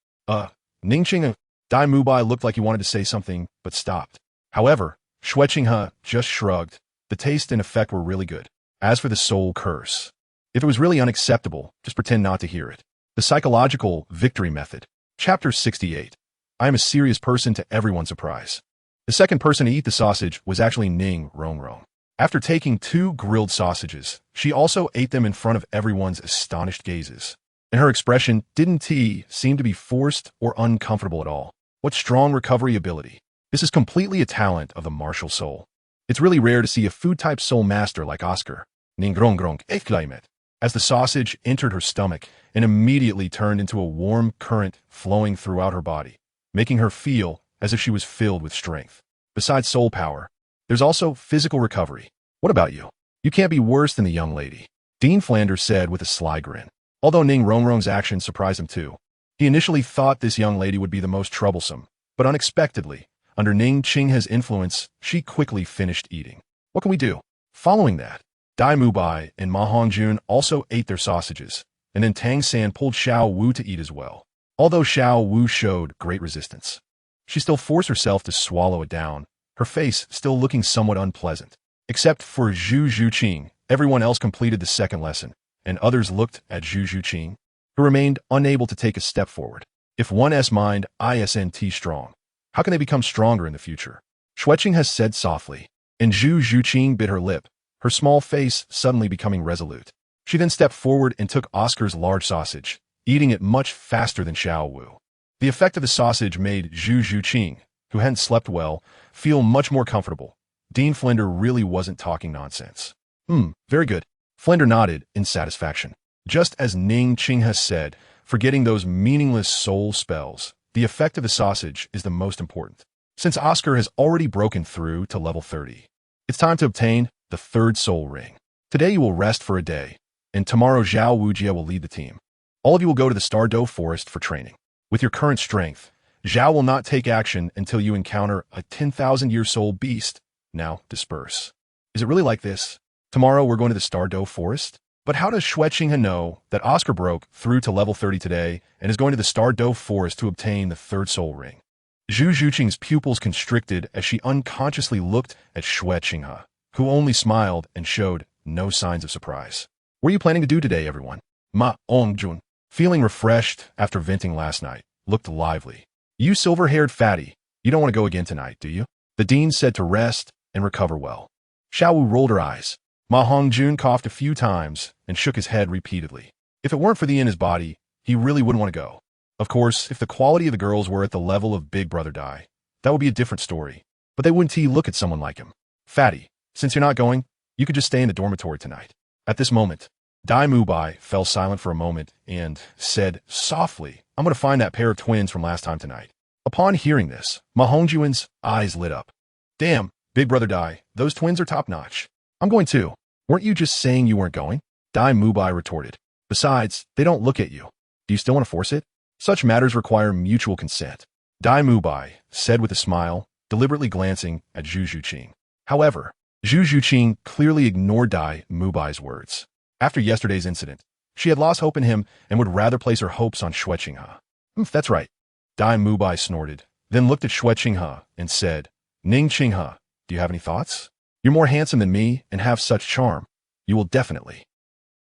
Ning Qinghe, Dai Mubai looked like he wanted to say something, but stopped. However, Xue Qinghe just shrugged. The taste and effect were really good. As for the soul curse, if it was really unacceptable, just pretend not to hear it. The psychological victory method. Chapter 68. I am a serious person to everyone's surprise. The second person to eat the sausage was actually Ning Rongrong. After taking 2 grilled sausages, she also ate them in front of everyone's astonished gazes. And her expression didn't seem to be forced or uncomfortable at all. What strong recovery ability. This is completely a talent of the martial soul. It's really rare to see a food-type soul master like Oscar. Ning Rongrong exclaimed. as the sausage entered her stomach and immediately turned into a warm current flowing throughout her body, making her feel as if she was filled with strength. Besides soul power, there's also physical recovery. What about you? You can't be worse than the young lady, Dean Flanders said with a sly grin. Although Ning Rongrong's actions surprised him too. He initially thought this young lady would be the most troublesome, but unexpectedly, under Ning Qinghe's influence, she quickly finished eating. What can we do? Following that, Dai Mubai and Ma Hongjun also ate their sausages, and then Tang San pulled Xiao Wu to eat as well. Although Xiao Wu showed great resistance, she still forced herself to swallow it down, her face still looking somewhat unpleasant. Except for Xue Qinghe, everyone else completed the second lesson, and others looked at Xue Qinghe, who remained unable to take a step forward. If one's mind isn't strong, how can they become stronger in the future? Xue Qinghe has said softly, and Xue Qinghe bit her lip, her small face suddenly becoming resolute. She then stepped forward and took Oscar's large sausage, eating it much faster than Xiao Wu. The effect of the sausage made Xue Qinghe, who hadn't slept well, feel much more comfortable. Dean Flinder really wasn't talking nonsense. Very good. Flinder nodded in satisfaction. Just as Ning Qinghe said, forgetting those meaningless soul spells, the effect of the sausage is the most important. Since Oscar has already broken through to level 30, it's time to obtain the third soul ring. Today you will rest for a day, and tomorrow Zhao Wujie will lead the team. All of you will go to the Stardow Forest for training. With your current strength, Zhao will not take action until you encounter a 10,000-year soul beast. Now, disperse. Is it really like this? Tomorrow we're going to the Stardow Forest? But how does Xue Qinghe know that Oscar broke through to level 30 today and is going to the Stardow Forest to obtain the third soul ring? Xue Qinghe's pupils constricted as she unconsciously looked at Xue Qinghe, who only smiled and showed no signs of surprise. What are you planning to do today, everyone? Ma Hongjun, feeling refreshed after venting last night, looked lively. You silver-haired fatty, you don't want to go again tonight, do you? The dean said to rest and recover well. Xiao Wu rolled her eyes. Ma Hongjun coughed a few times and shook his head repeatedly. If it weren't for the in his body, he really wouldn't want to go. Of course, if the quality of the girls were at the level of Big Brother Dai, that would be a different story. But they wouldn't look at someone like him. Fatty, since you're not going, you could just stay in the dormitory tonight. At this moment, Dai Mubai fell silent for a moment and said softly, I'm going to find that pair of twins from last time tonight. Upon hearing this, Ma Hongjun's eyes lit up. Damn, Big Brother Dai, those twins are top-notch. I'm going too. Weren't you just saying you weren't going? Dai Mubai retorted. Besides, they don't look at you. Do you still want to force it? Such matters require mutual consent. Dai Mubai said with a smile, deliberately glancing at Xue Qinghe. However, Xue Qinghe clearly ignored Dai Mubai's words. After yesterday's incident, she had lost hope in him and would rather place her hopes on Xue Qinghe. That's right. Dai Mubai snorted, then looked at Xue Qinghe and said, Ning Qinghe, do you have any thoughts? You're more handsome than me and have such charm. You will definitely.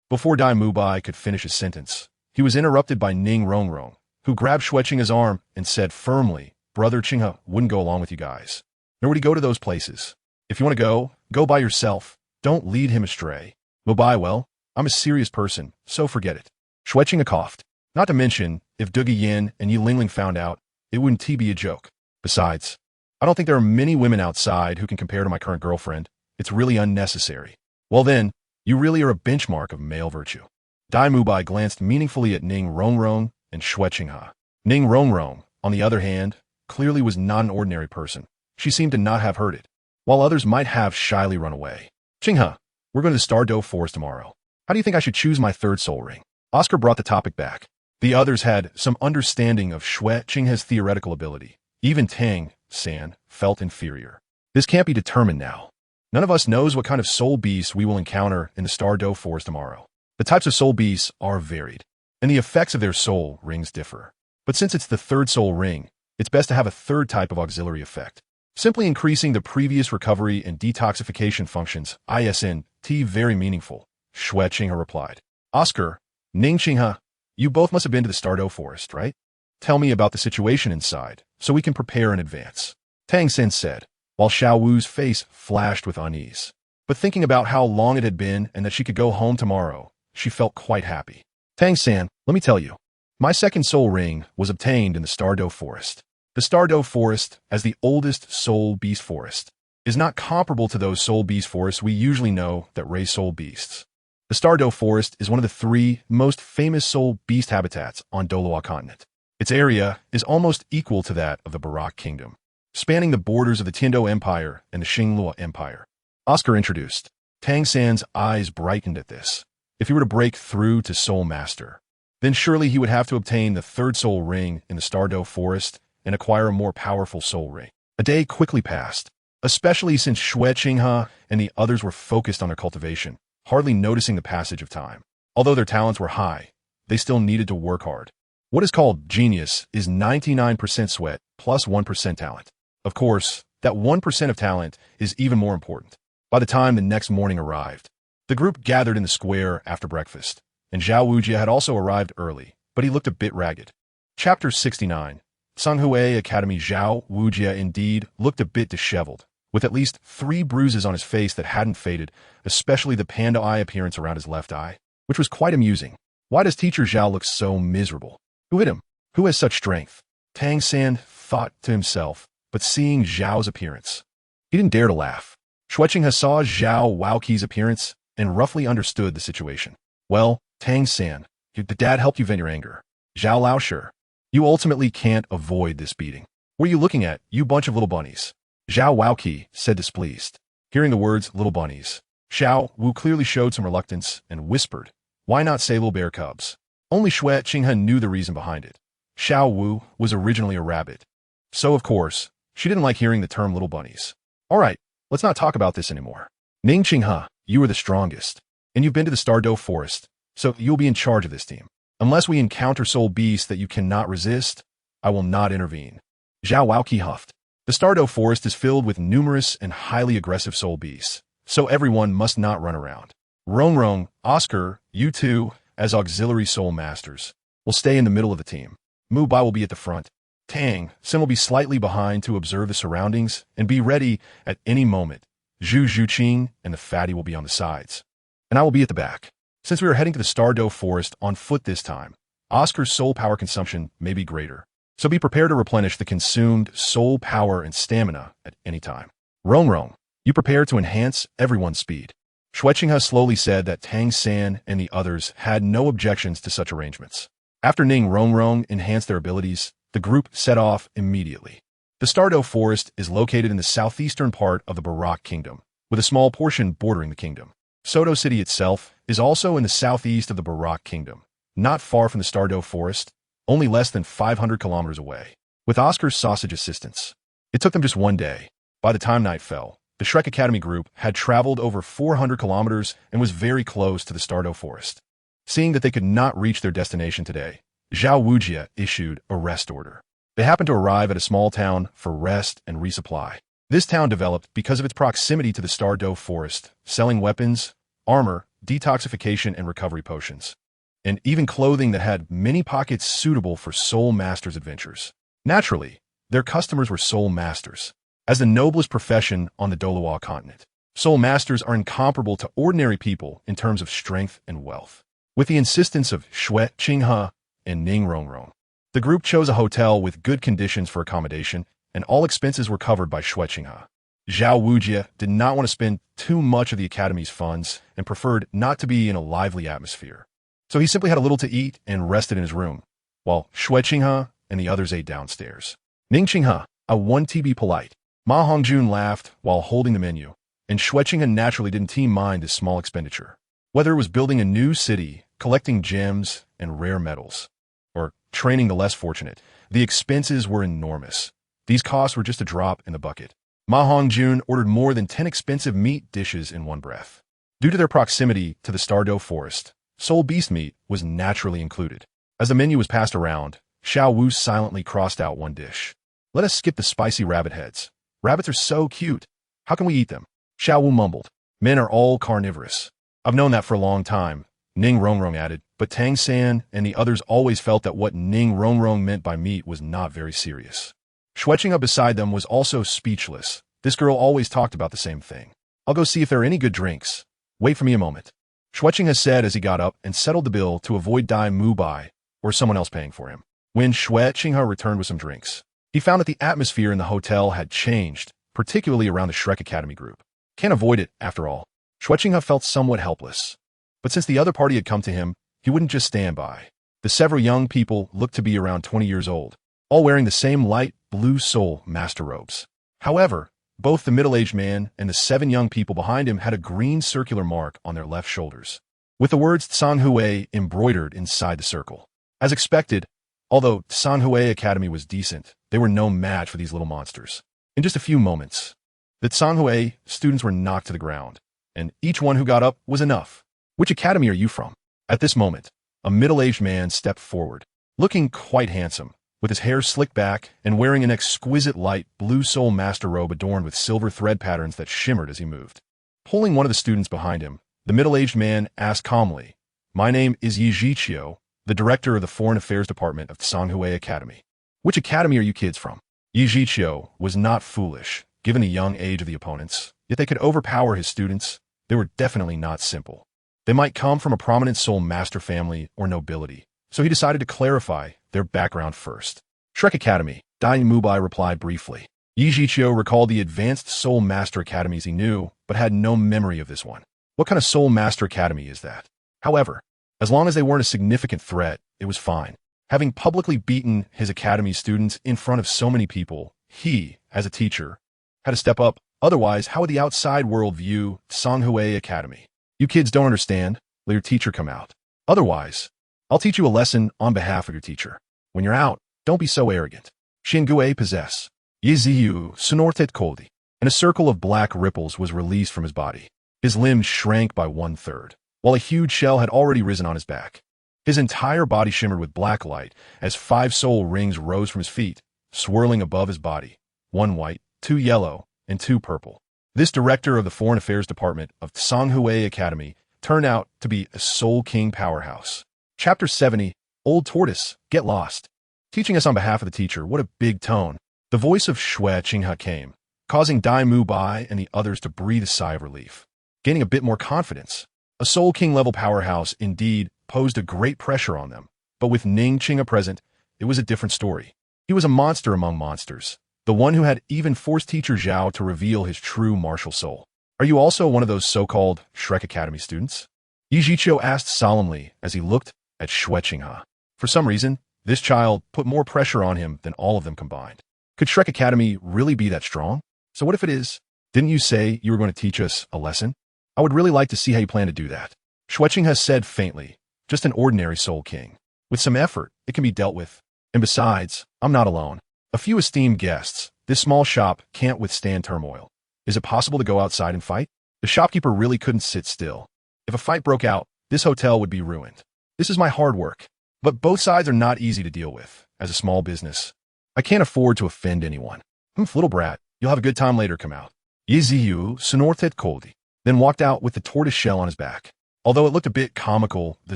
Before Dai Mubai could finish his sentence, he was interrupted by Ning Rongrong, who grabbed Xue Qinghe's arm and said firmly, Brother Qinghe wouldn't go along with you guys. Nor would he go to those places. If you want to go, go by yourself. Don't lead him astray. Mubai, well, I'm a serious person, so forget it. Xue Qinghe coughed. Not to mention, if Duge Yin and Yi Lingling found out, it wouldn't be a joke. Besides, I don't think there are many women outside who can compare to my current girlfriend. It's really unnecessary. Well then, you really are a benchmark of male virtue. Dai Mubai glanced meaningfully at Ning Rongrong and Xue Qinghe. Ning Rongrong, on the other hand, clearly was not an ordinary person. She seemed to not have heard it, while others might have shyly run away. Qinghe, we're going to the Stardow Forest tomorrow. How do you think I should choose my third soul ring? Oscar brought the topic back. The others had some understanding of Xue Qinghe's theoretical ability. Even Tang San felt inferior. This can't be determined now. None of us knows what kind of soul beasts we will encounter in the Stardow Forest tomorrow. The types of soul beasts are varied, and the effects of their soul rings differ. But since it's the third soul ring, it's best to have a third type of auxiliary effect. Simply increasing the previous recovery and detoxification functions, isn't very meaningful, Xue Qinghe replied. Oscar, Ning Qinghe, you both must have been to the Stardow Forest, right? Tell me about the situation inside, so we can prepare in advance. Tang Sen said, while Xiao Wu's face flashed with unease. But thinking about how long it had been and that she could go home tomorrow, she felt quite happy. Tang San, let me tell you, my second soul ring was obtained in the Stardow Forest. The Stardow Forest, as the oldest soul beast forest, is not comparable to those soul beast forests we usually know that raise soul beasts. The Stardow Forest is one of the 3 most famous soul beast habitats on Douluo Continent. Its area is almost equal to that of the Barak Kingdom, spanning the borders of the Tiando Empire and the Xinluo Empire. Oscar introduced. Tang San's eyes brightened at this. If he were to break through to Soulmaster, then surely he would have to obtain the 3rd soul ring in the Stardow Forest and acquire a more powerful soul ring. A day quickly passed, especially since Xue Qinghe and the others were focused on their cultivation, hardly noticing the passage of time. Although their talents were high, they still needed to work hard. What is called genius is 99% sweat plus 1% talent. Of course, that 1% of talent is even more important. By the time the next morning arrived, the group gathered in the square after breakfast, and Zhao Wujie had also arrived early, but he looked a bit ragged. Chapter 69. Xue Academy. Zhao Wujie indeed looked a bit disheveled, with at least 3 bruises on his face that hadn't faded, especially the panda eye appearance around his left eye, which was quite amusing. Why does teacher Zhao look so miserable? Who hit him? Who has such strength? Tang San thought to himself, but seeing Zhao's appearance, he didn't dare to laugh. Xue Qinghe saw Zhao Waoqi's appearance and roughly understood the situation. Well, Tang San, did dad help you vent your anger? Zhao Lao, sure. You ultimately can't avoid this beating. What are you looking at, you bunch of little bunnies? Zhao Waoqi said displeased. Hearing the words little bunnies, Xiao Wu clearly showed some reluctance and whispered, why not say little bear cubs? Only Xue Qinghe knew the reason behind it. Xiao Wu was originally a rabbit. So, of course, she didn't like hearing the term little bunnies. All right, let's not talk about this anymore. Ning Qinghe, you are the strongest, and you've been to the Stardow Forest, so you'll be in charge of this team. Unless we encounter soul beasts that you cannot resist, I will not intervene. Zhao Waoqi huffed. The Stardow Forest is filled with numerous and highly aggressive soul beasts, so everyone must not run around. Rong, Oscar, you two, as auxiliary soul masters, will stay in the middle of the team. Mu Bai will be at the front. Tang Sin will be slightly behind to observe the surroundings and be ready at any moment. Zhu Zhuqing and the fatty will be on the sides, and I will be at the back. Since we are heading to the Stardow Forest on foot this time, Oscar's soul power consumption may be greater, so be prepared to replenish the consumed soul power and stamina at any time. Rong, you prepare to enhance everyone's speed. Xue Qinghe slowly said that Tang San and the others had no objections to such arrangements. After Ning Rong enhanced their abilities, the group set off immediately. The Stardow Forest is located in the southeastern part of the Barak Kingdom, with a small portion bordering the kingdom. Soto City itself is also in the southeast of the Barak Kingdom, not far from the Stardow Forest, only less than 500 kilometers away. With Oscar's sausage assistance, it took them just one day. By the time night fell, the Shrek Academy group had traveled over 400 kilometers and was very close to the Stardow Forest. Seeing that they could not reach their destination today, Zhao Wujie issued a rest order. They happened to arrive at a small town for rest and resupply. This town developed because of its proximity to the Stardow Forest, selling weapons, armor, detoxification and recovery potions, and even clothing that had many pockets suitable for soul masters' adventures. Naturally, their customers were soul masters. As the noblest profession on the Douluo Continent, soul masters are incomparable to ordinary people in terms of strength and wealth. With the insistence of Xue Qinghe and Ning Rong, the group chose a hotel with good conditions for accommodation, and all expenses were covered by Xue Qinghe. Zhao Wujie did not want to spend too much of the Academy's funds and preferred not to be in a lively atmosphere. So he simply had a little to eat and rested in his room, while Xue Qinghe and the others ate downstairs. Ning Qinghe, I want to be polite. Ma Hongjun laughed while holding the menu, and Xue Qinghe naturally didn't mind this small expenditure. Whether it was building a new city, collecting gems and rare metals, or training the less fortunate, the expenses were enormous. These costs were just a drop in the bucket. Ma Hongjun ordered more than 10 expensive meat dishes in one breath. Due to their proximity to the Stardow Forest, soul beast meat was naturally included. As the menu was passed around, Xiao Wu silently crossed out one dish. Let us skip the spicy rabbit heads. Rabbits are so cute. How can we eat them? Xiao Wu mumbled. Men are all carnivorous. I've known that for a long time, Ning Rong added, but Tang San and the others always felt that what Ning Rong meant by meat was not very serious. Xue Qinghe beside them was also speechless. This girl always talked about the same thing. I'll go see if there are any good drinks. Wait for me a moment. Xue Qinghe said as he got up and settled the bill to avoid Dai Mu Bai or someone else paying for him. When Xue Qinghe returned with some drinks, he found that the atmosphere in the hotel had changed, particularly around the Shrek Academy group. Can't avoid it, after all. Xue Qinghe felt somewhat helpless. But since the other party had come to him, he wouldn't just stand by. The several young people looked to be around 20 years old, all wearing the same light blue soul master robes. However, both the middle-aged man and the 7 young people behind him had a green circular mark on their left shoulders, with the words Sanhui embroidered inside the circle. As expected, although Sanhui Academy was decent, they were no match for these little monsters. In just a few moments, the Sanhui students were knocked to the ground, and each one who got up was enough. Which academy are you from? At this moment, a middle-aged man stepped forward, looking quite handsome, with his hair slicked back and wearing an exquisite light blue soul master robe adorned with silver thread patterns that shimmered as he moved. Pulling one of the students behind him, the middle-aged man asked calmly, "My name is Yijiqiu, the director of the Foreign Affairs Department of Sanhui Academy. Which academy are you kids from?" Yijiqiu was not foolish, given the young age of the opponents, yet they could overpower his students. They were definitely not simple. They might come from a prominent soul master family or nobility, so he decided to clarify their background first. Shrek Academy, Dai Mubai replied briefly. Yijiqiu recalled the advanced soul master academies he knew, but had no memory of this one. What kind of soul master academy is that? However, as long as they weren't a significant threat, it was fine. Having publicly beaten his academy students in front of so many people, he, as a teacher, had to step up. Otherwise, how would the outside world view Sanhui Academy? You kids don't understand. Let your teacher come out. Otherwise, I'll teach you a lesson on behalf of your teacher. When you're out, don't be so arrogant. Xinghe possess. Yiziu sonortet koldi. And a circle of black ripples was released from his body. His limbs shrank by 1/3, while a huge shell had already risen on his back. His entire body shimmered with black light as 5 soul rings rose from his feet, swirling above his body, 1 white, 2 yellow, and 2 purple. This director of the Foreign Affairs Department of Sanhui Academy turned out to be a Soul King powerhouse. Chapter 70, Old Tortoise, Get Lost. Teaching us on behalf of the teacher, what a big tone. The voice of Xue Qinghe came, causing Dai Mubai and the others to breathe a sigh of relief, gaining a bit more confidence. A Soul King level powerhouse indeed posed a great pressure on them, but with Ning Qinghe present, it was a different story. He was a monster among monsters, the one who had even forced teacher Zhao to reveal his true martial soul. Are you also one of those so-called Shrek Academy students? Yijiqiu asked solemnly as he looked at Xue Qinghe. For some reason, this child put more pressure on him than all of them combined. Could Shrek Academy really be that strong? So what if it is? Didn't you say you were going to teach us a lesson? I would really like to see how you plan to do that. Xue Qinghe said faintly, just an ordinary Soul King. With some effort, it can be dealt with. And besides, I'm not alone. A few esteemed guests. This small shop can't withstand turmoil. Is it possible to go outside and fight? The shopkeeper really couldn't sit still. If a fight broke out, this hotel would be ruined. This is my hard work. But both sides are not easy to deal with. As a small business, I can't afford to offend anyone. Little brat, you'll have a good time later, come out. Yiziu sonortet koldi. Then walked out with the tortoise shell on his back. Although it looked a bit comical, the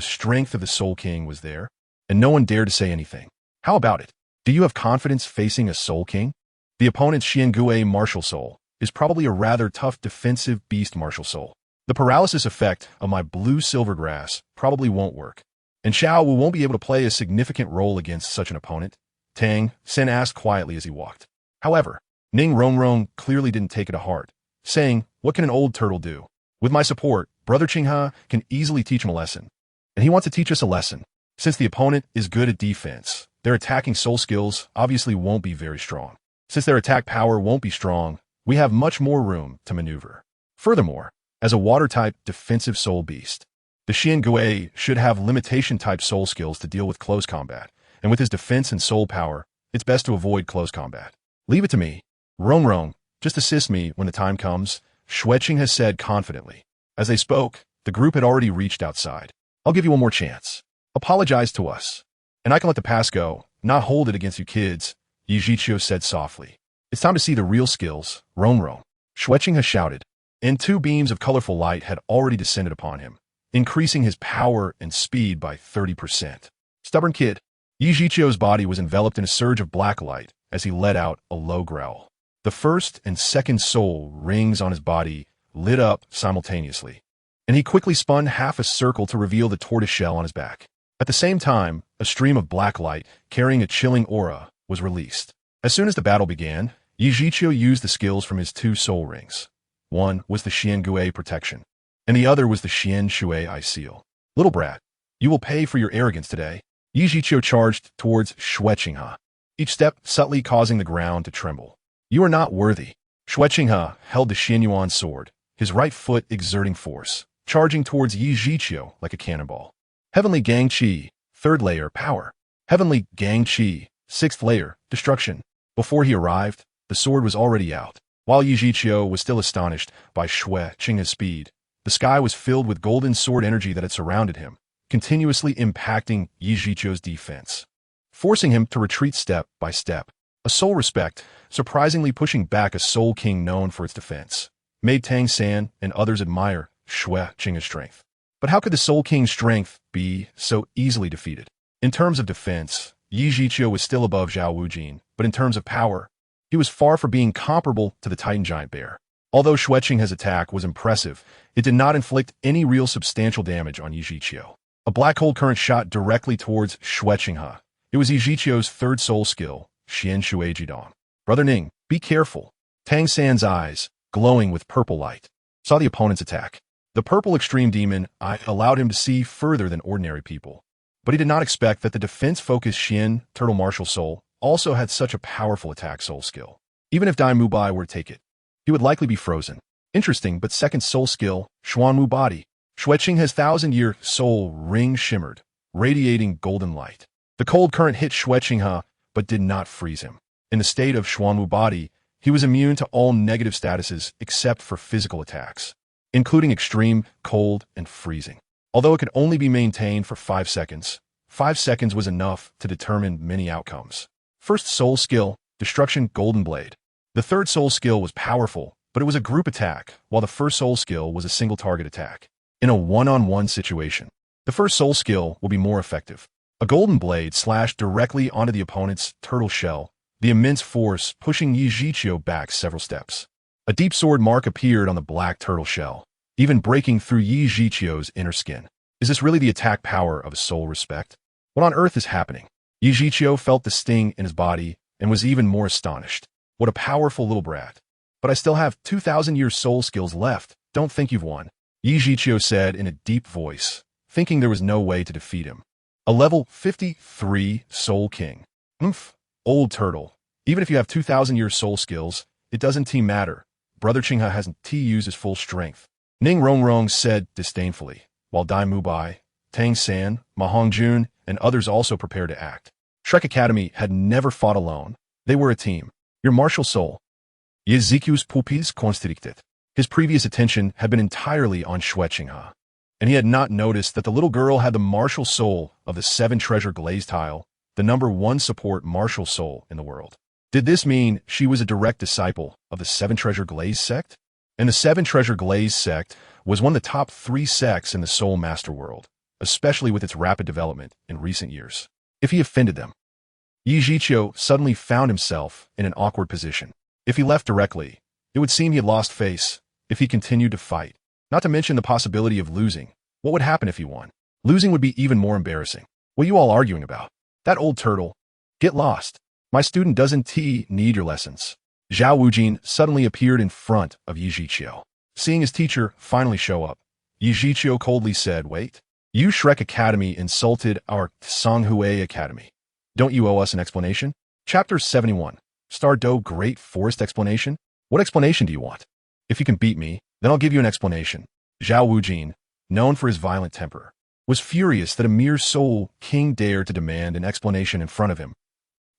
strength of the Soul King was there, and no one dared to say anything. How about it? Do you have confidence facing a Soul King? The opponent's Qiangue martial soul is probably a rather tough defensive beast martial soul. The paralysis effect of my blue silver grass probably won't work, and Xiao Wu won't be able to play a significant role against such an opponent, Tang Sen asked quietly as he walked. However, Ning Rongrong clearly didn't take it to heart, saying, what can an old turtle do? With my support, Brother Qinghe can easily teach him a lesson. And he wants to teach us a lesson. Since the opponent is good at defense, their attacking soul skills obviously won't be very strong. Since their attack power won't be strong, we have much more room to maneuver. Furthermore, as a water-type defensive soul beast, the Qiangue should have limitation-type soul skills to deal with close combat, and with his defense and soul power, it's best to avoid close combat. Leave it to me. Rongrong, just assist me when the time comes, Xue Qinghe said confidently. As they spoke, the group had already reached outside. I'll give you one more chance. Apologize to us, and I can let the past go, not hold it against you kids, Yijiqiu said softly. It's time to see the real skills, Rongrong. Xue Qinghe shouted, and 2 beams of colorful light had already descended upon him, increasing his power and speed by 30%. Stubborn kid. Yijiqiu's body was enveloped in a surge of black light as he let out a low growl. The first and second soul rings on his body lit up simultaneously, and he quickly spun half a circle to reveal the tortoise shell on his back. At the same time, a stream of black light carrying a chilling aura was released. As soon as the battle began, Yijiqiu used the skills from his 2 soul rings. One was the Qiangue protection. and the other was the Qian Renxue seal. Little brat, you will pay for your arrogance today. Yi Zhiqiu charged towards Xue Qinghe, each step subtly causing the ground to tremble. You are not worthy. Xue Qinghe held the Xuanyuan Sword, his right foot exerting force, charging towards Yi Zhiqiu like a cannonball. Heavenly Gangqi, third layer, power. Heavenly Gangqi, sixth layer, destruction. Before he arrived, the sword was already out. While Yi Zhiqiu was still astonished by Xue Qinghe's speed, the sky was filled with golden sword energy that had surrounded him, continuously impacting Yi Zhiqiu's defense, forcing him to retreat step by step. A soul respect, surprisingly pushing back a soul king known for its defense, made Tang San and others admire Xue Qinghe's strength. But how could the soul king's strength be so easily defeated? In terms of defense, Yi Zhiqiu was still above Zhao Wujin, but in terms of power, he was far from being comparable to the Titan giant bear. Although Xue Qinghe's attack was impressive, it did not inflict any real substantial damage on Yi Zhiqiu. A black hole current shot directly towards Xue Qinghe. It was Yi Zhiqiu's third soul skill, Xian Shui Jidong. Brother Ning, be careful. Tang San's eyes, glowing with purple light, saw the opponent's attack. The purple extreme demon eye allowed him to see further than ordinary people. But he did not expect that the defense-focused Xian Turtle Martial Soul also had such a powerful attack soul skill. Even if Dai Mubai were to take it, he would likely be frozen. Interesting, but second soul skill, Xuanwu Body. Xue Qinghe's 1,000-year soul ring shimmered, radiating golden light. The cold current hit Xue Qinghe, but did not freeze him. In the state of Xuanwu Body, he was immune to all negative statuses except for physical attacks, including extreme, cold, and freezing. Although it could only be maintained for 5 seconds, 5 seconds was enough to determine many outcomes. First soul skill, Destruction Golden Blade. The third soul skill was powerful, but it was a group attack, while the first soul skill was a single target attack. In a one-on-one situation, the first soul skill will be more effective. A golden blade slashed directly onto the opponent's turtle shell, the immense force pushing Yi Zhiqiu back several steps. A deep sword mark appeared on the black turtle shell, even breaking through Yi Zhiqiu's inner skin. Is this really the attack power of a soul respect? What on earth is happening? Yi Zhiqiu felt the sting in his body and was even more astonished. What a powerful little brat. But I still have 2,000-year soul skills left. Don't think you've won. Yi Zhiqiu said in a deep voice, thinking there was no way to defeat him. A level 53 Soul King. Old turtle. Even if you have 2,000-year soul skills, it doesn't matter. Brother Qinghe hasn't used his full strength. Ning Rongrong said disdainfully, while Dai Mubai, Tang San, Ma Hongjun, and others also prepared to act. Shrek Academy had never fought alone. They were a team. Your martial soul. Yezikius pupils constricted. His previous attention had been entirely on Xue Qinghe, and he had not noticed that the little girl had the martial soul of the 7 treasure glaze tile, the #1 support martial soul in the world. Did this mean she was a direct disciple of the 7 treasure glaze sect? And the 7 treasure glaze sect was one of the top 3 sects in the soulmaster world, especially with its rapid development in recent years. If he offended them, Yi Zhiqiu suddenly found himself in an awkward position. If he left directly, it would seem he had lost face. If he continued to fight, not to mention the possibility of losing, what would happen if he won? Losing would be even more embarrassing. What are you all arguing about? That old turtle. Get lost. My student doesn't need your lessons. Zhao Wujin suddenly appeared in front of Yi Zhiqiu. Seeing his teacher finally show up, Yi Zhiqiu coldly said, wait. You Shrek Academy insulted our Songhue Academy. Don't you owe us an explanation? Chapter 71. Stardew Great Forest Explanation? What explanation do you want? If you can beat me, then I'll give you an explanation. Zhao Wujin, known for his violent temper, was furious that a mere soul king dared to demand an explanation in front of him.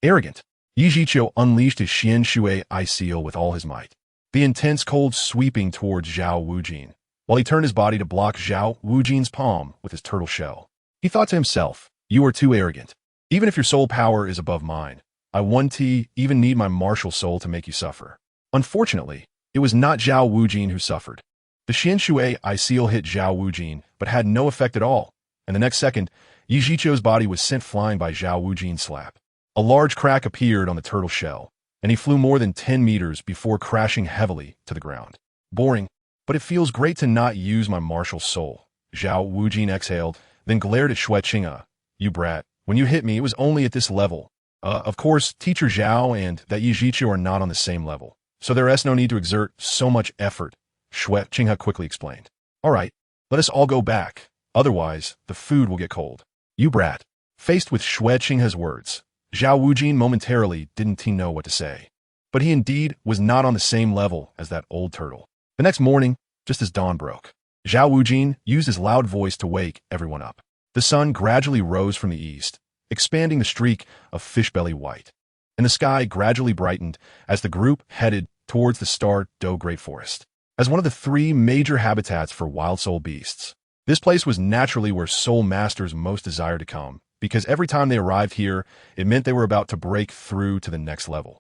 Arrogant, Yi Zhiqiu unleashed his Qian Renxue seal with all his might, the intense cold sweeping towards Zhao Wujin, while he turned his body to block Zhao Wujin's palm with his turtle shell. He thought to himself, you are too arrogant. Even if your soul power is above mine, I won't even need my martial soul to make you suffer. Unfortunately, it was not Zhao Wujin who suffered. The Qian Renxue seal hit Zhao Wujin, but had no effect at all, and the next second, Yi Zhiqiu's body was sent flying by Zhao Wujin's slap. A large crack appeared on the turtle shell, and he flew more than 10 meters before crashing heavily to the ground. Boring, but it feels great to not use my martial soul. Zhao Wujin exhaled, then glared at Xue Qinghe. You brat, when you hit me, it was only at this level. Of course, Teacher Zhao and that Yi Zhiqiu are not on the same level, so there is no need to exert so much effort, Xue Qinghe quickly explained. All right, let us all go back. Otherwise, the food will get cold. You brat. Faced with Xue Qinghe's words, Zhao Wujin momentarily didn't know what to say. But he indeed was not on the same level as that old turtle. The next morning, just as dawn broke, Zhao Wujin used his loud voice to wake everyone up. The sun gradually rose from the east, expanding the streak of fishbelly white, and the sky gradually brightened as the group headed towards the Star Do Great Forest. As one of the 3 major habitats for wild soul beasts, this place was naturally where soul masters most desired to come, because every time they arrived here, it meant they were about to break through to the next level.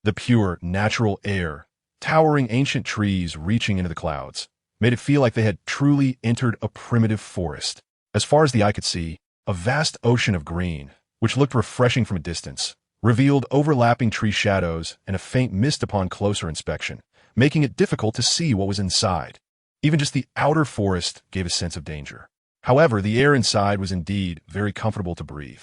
The pure, natural air, towering ancient trees reaching into the clouds, made it feel like they had truly entered a primitive forest. As far as the eye could see, a vast ocean of green, which looked refreshing from a distance, revealed overlapping tree shadows and a faint mist upon closer inspection, making it difficult to see what was inside. Even just the outer forest gave a sense of danger. However, the air inside was indeed very comfortable to breathe.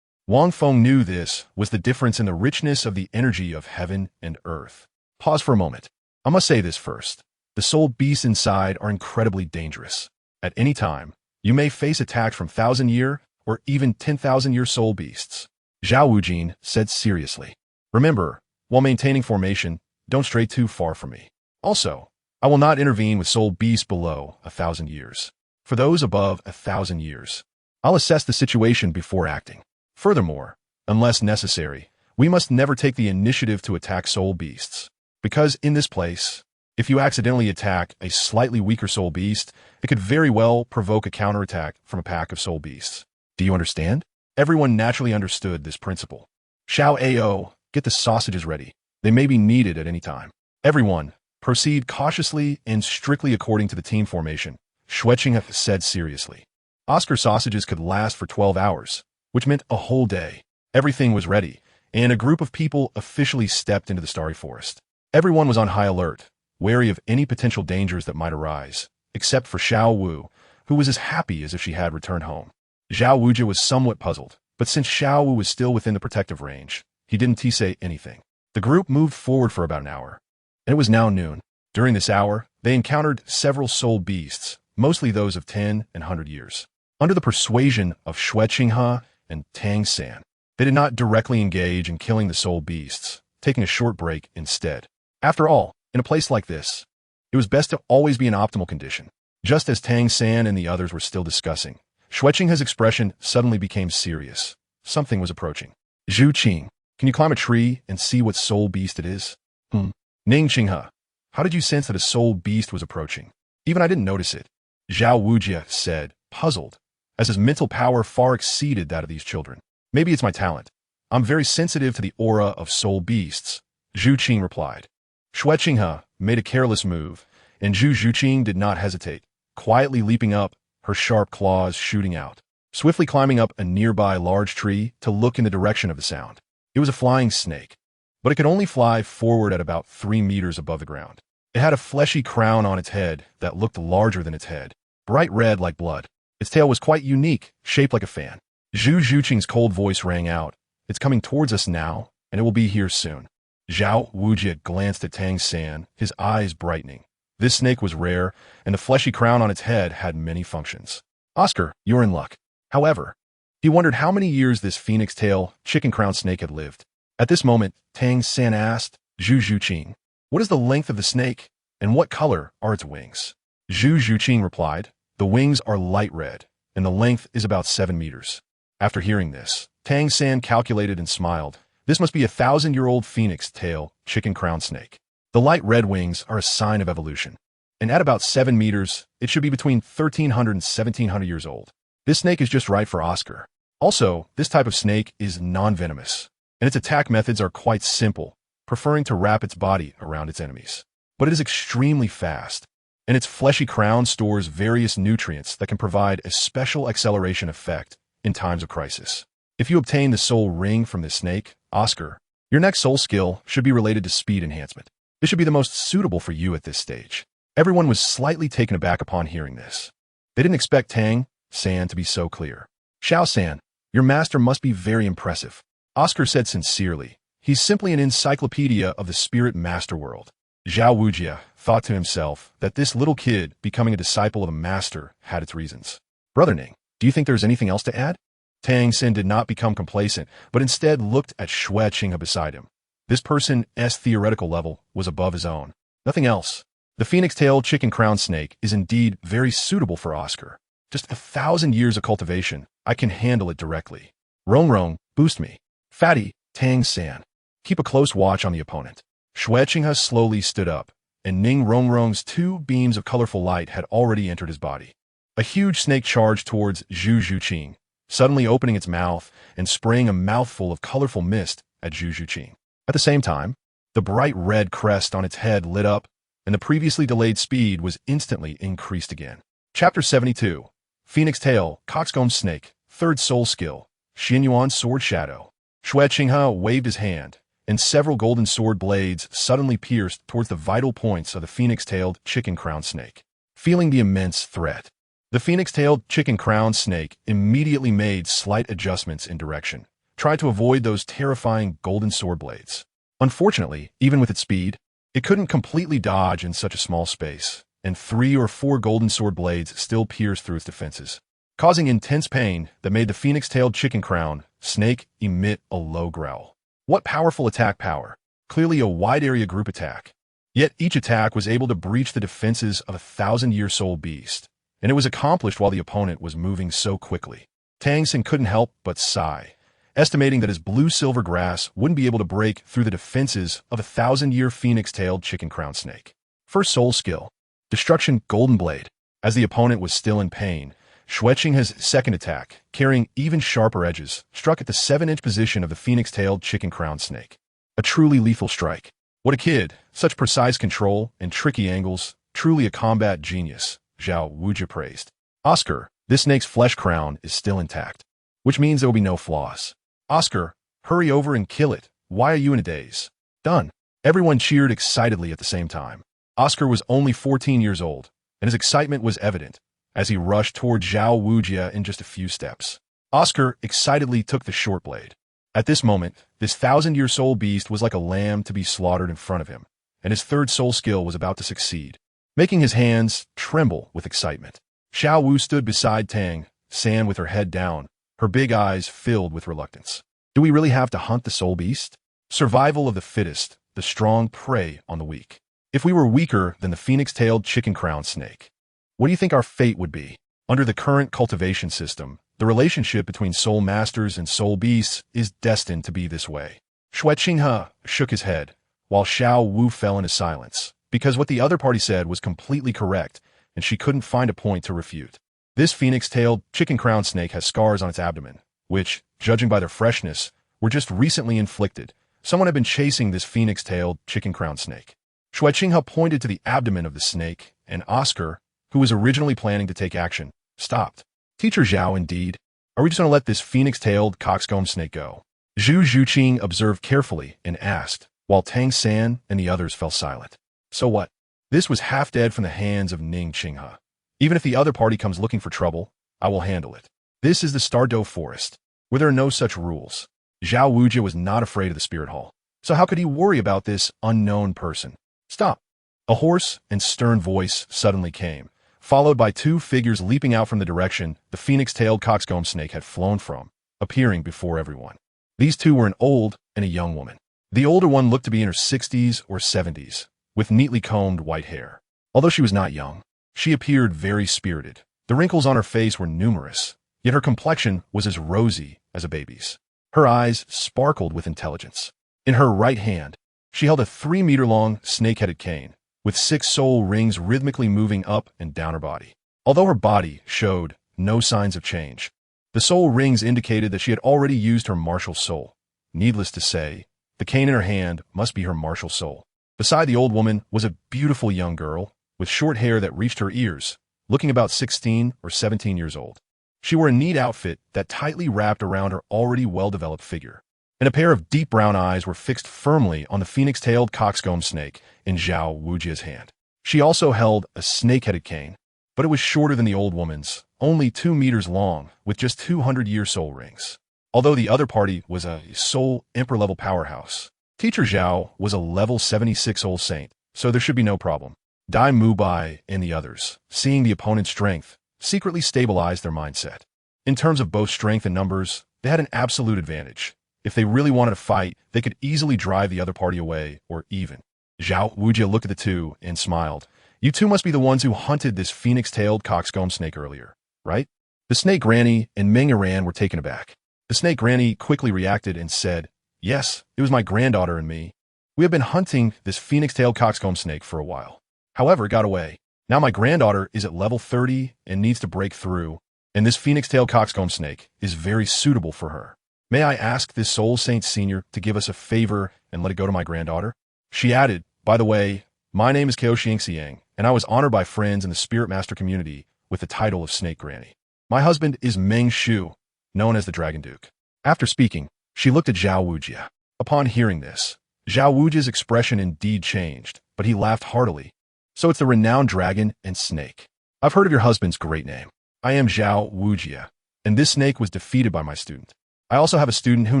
Wang Feng knew this was the difference in the richness of the energy of heaven and earth. Pause for a moment. I must say this first. The soul beasts inside are incredibly dangerous. At any time, you may face attacks from 1,000-year or even 10,000-year soul beasts. Zhao Wujin said seriously. Remember, while maintaining formation, don't stray too far from me. Also, I will not intervene with soul beasts below 1,000 years. For those above 1,000 years, I'll assess the situation before acting. Furthermore, unless necessary, we must never take the initiative to attack soul beasts. Because in this place, if you accidentally attack a slightly weaker soul beast, it could very well provoke a counterattack from a pack of soul beasts. Do you understand? Everyone naturally understood this principle. Xiao Ao, get the sausages ready. They may be needed at any time. Everyone, proceed cautiously and strictly according to the team formation, Xue Qinghe said seriously. Oscar sausages could last for 12 hours, which meant a whole day. Everything was ready, and a group of people officially stepped into the starry forest. Everyone was on high alert, wary of any potential dangers that might arise, except for Xiao Wu, who was as happy as if she had returned home. Zhao Wujia was somewhat puzzled, but since Xiao Wu was still within the protective range, he didn't say anything. The group moved forward for about an hour, and it was now noon. During this hour, they encountered several soul beasts, mostly those of 10 and 100 years. Under the persuasion of Xue Qinghe and Tang San, they did not directly engage in killing the soul beasts, taking a short break instead. After all, in a place like this, it was best to always be in optimal condition. Just as Tang San and the others were still discussing, Xue Qinghe's expression suddenly became serious. Something was approaching. Zhu Qing, can you climb a tree and see what soul beast it is? Ning Qinghe, how did you sense that a soul beast was approaching? Even I didn't notice it. Zhao Wujia said, puzzled, as his mental power far exceeded that of these children. Maybe it's my talent. I'm very sensitive to the aura of soul beasts, Zhu Qing replied. Xue Qinghe made a careless move, and Zhu Qing did not hesitate, quietly leaping up, her sharp claws shooting out, swiftly climbing up a nearby large tree to look in the direction of the sound. It was a flying snake, but it could only fly forward at about 3 meters above the ground. It had a fleshy crown on its head that looked larger than its head, bright red like blood. Its tail was quite unique, shaped like a fan. Zhu Qing's cold voice rang out. It's coming towards us now, and it will be here soon. Zhao Wujia glanced at Tang San, his eyes brightening. This snake was rare, and the fleshy crown on its head had many functions. Oscar, you're in luck. However, he wondered how many years this phoenix-tail, chicken-crowned snake had lived. At this moment, Tang San asked Zhu Qing, what is the length of the snake, and what color are its wings? Zhu Qing replied, the wings are light red, and the length is about 7 meters. After hearing this, Tang San calculated and smiled. This must be a 1,000-year-old phoenix-tail, chicken-crowned snake. The light red wings are a sign of evolution, and at about 7 meters, it should be between 1,300 and 1,700 years old. This snake is just right for Oscar. Also, this type of snake is non-venomous, and its attack methods are quite simple, preferring to wrap its body around its enemies. But it is extremely fast, and its fleshy crown stores various nutrients that can provide a special acceleration effect in times of crisis. If you obtain the soul ring from this snake, Oscar, your next soul skill should be related to speed enhancement. This should be the most suitable for you at this stage. Everyone was slightly taken aback upon hearing this. They didn't expect Tang San to be so clear. Xiao San, your master must be very impressive. Oscar said sincerely. He's simply an encyclopedia of the spirit master world. Zhao Wujia thought to himself that this little kid becoming a disciple of a master had its reasons. Brother Ning, do you think there's anything else to add? Tang Xin did not become complacent, but instead looked at Xue Qinghe beside him. This person's theoretical level was above his own. Nothing else. The phoenix-tailed chicken-crowned snake is indeed very suitable for Oscar. Just 1,000 years of cultivation, I can handle it directly. Rong Rong, boost me. Fatty, Tang San. Keep a close watch on the opponent. Xue Qinghe slowly stood up, and Ning Rongrong's 2 beams of colorful light had already entered his body. A huge snake charged towards Xu Qinghe, suddenly opening its mouth and spraying a mouthful of colorful mist at Xu Qinghe. At the same time, the bright red crest on its head lit up, and the previously delayed speed was instantly increased again. Chapter 72. Phoenix Tail, Coxcomb Snake, 3rd Soul Skill, Xuanyuan Sword Shadow. Xue Qinghe waved his hand, and several golden sword blades suddenly pierced towards the vital points of the phoenix-tailed chicken-crowned snake. Feeling the immense threat, the phoenix-tailed chicken-crowned snake immediately made slight adjustments in direction, tried to avoid those terrifying golden sword blades. Unfortunately, even with its speed, it couldn't completely dodge in such a small space, and 3 or 4 golden sword blades still pierced through its defenses, causing intense pain that made the phoenix-tailed chicken-crowned snake emit a low growl. What powerful attack power! Clearly a wide-area group attack. Yet each attack was able to breach the defenses of a 1,000-year soul beast, and it was accomplished while the opponent was moving so quickly. Tang Xin couldn't help but sigh, estimating that his blue-silver grass wouldn't be able to break through the defenses of a 1,000-year phoenix-tailed chicken-crowned snake. First soul skill, Destruction Golden Blade. As the opponent was still in pain, Xue Qinghe's second attack, carrying even sharper edges, struck at the 7-inch position of the phoenix-tailed chicken-crowned snake. A truly lethal strike. What a kid! Such precise control and tricky angles, truly a combat genius, Zhao Wujia praised. Oscar, this snake's flesh crown is still intact, which means there will be no flaws. Oscar, hurry over and kill it. Why are you in a daze? Done. Everyone cheered excitedly at the same time. Oscar was only 14 years old, and his excitement was evident as he rushed toward Zhao Wujia in just a few steps. Oscar excitedly took the short blade. At this moment, this 1,000-year soul beast was like a lamb to be slaughtered in front of him, and his third soul skill was about to succeed, making his hands tremble with excitement. Xiao Wu stood beside Tang San with her head down, her big eyes filled with reluctance. Do we really have to hunt the soul beast? Survival of the fittest, the strong prey on the weak. If we were weaker than the phoenix-tailed chicken-crowned snake, what do you think our fate would be? Under the current cultivation system, the relationship between soul masters and soul beasts is destined to be this way. Xue Qinghe shook his head, while Xiao Wu fell into silence, because what the other party said was completely correct, and she couldn't find a point to refute. This phoenix-tailed chicken-crowned snake has scars on its abdomen, which, judging by their freshness, were just recently inflicted. Someone had been chasing this phoenix-tailed chicken-crowned snake. Xue Qinghe pointed to the abdomen of the snake, and Oscar, who was originally planning to take action, stopped. Teacher Zhao, indeed. Are we just going to let this phoenix-tailed coxcomb snake go? Xu Qinghe observed carefully and asked, while Tang San and the others fell silent. So what? This was half dead from the hands of Ning Qinghe. Even if the other party comes looking for trouble, I will handle it. This is the Stardow Forest, where there are no such rules. Zhao Wujia was not afraid of the Spirit Hall, so how could he worry about this unknown person? Stop! A hoarse and stern voice suddenly came, followed by 2 figures leaping out from the direction the phoenix-tailed coxcomb snake had flown from, appearing before everyone. These 2 were an old and a young woman. The older one looked to be in her 60s or 70s, with neatly combed white hair. Although she was not young, she appeared very spirited. The wrinkles on her face were numerous, yet her complexion was as rosy as a baby's. Her eyes sparkled with intelligence. In her right hand, she held a 3-meter-long snake-headed cane, with 6 soul rings rhythmically moving up and down her body. Although her body showed no signs of change, the soul rings indicated that she had already used her martial soul. Needless to say, the cane in her hand must be her martial soul. Beside the old woman was a beautiful young girl, with short hair that reached her ears, looking about 16 or 17 years old. She wore a neat outfit that tightly wrapped around her already well-developed figure, and a pair of deep brown eyes were fixed firmly on the phoenix-tailed coxcomb snake in Zhao Wujia's hand. She also held a snake-headed cane, but it was shorter than the old woman's, only 2 meters long, with just 200-year soul rings. Although the other party was a soul emperor-level powerhouse, Teacher Zhao was a level 76 soul saint, so there should be no problem. Dai Mubai and the others, seeing the opponent's strength, secretly stabilized their mindset. In terms of both strength and numbers, they had an absolute advantage. If they really wanted to fight, they could easily drive the other party away, or even. Zhao Wujia looked at the two and smiled. You two must be the ones who hunted this phoenix-tailed coxcomb snake earlier, right? The snake granny and Ming Iran were taken aback. The snake granny quickly reacted and said, yes, it was my granddaughter and me. We have been hunting this phoenix-tailed coxcomb snake for a while. However, it got away. Now my granddaughter is at level 30 and needs to break through, and this phoenix-tailed coxcomb snake is very suitable for her. May I ask this Soul Saint Senior to give us a favor and let it go to my granddaughter? She added, by the way, my name is Qian Renxue, and I was honored by friends in the Spirit Master community with the title of Snake Granny. My husband is Meng Shu, known as the Dragon Duke. After speaking, she looked at Zhao Wujia. Upon hearing this, Zhao Wujia's expression indeed changed, but he laughed heartily. So it's the renowned dragon and snake. I've heard of your husband's great name. I am Zhao Wujia, and this snake was defeated by my student. I also have a student who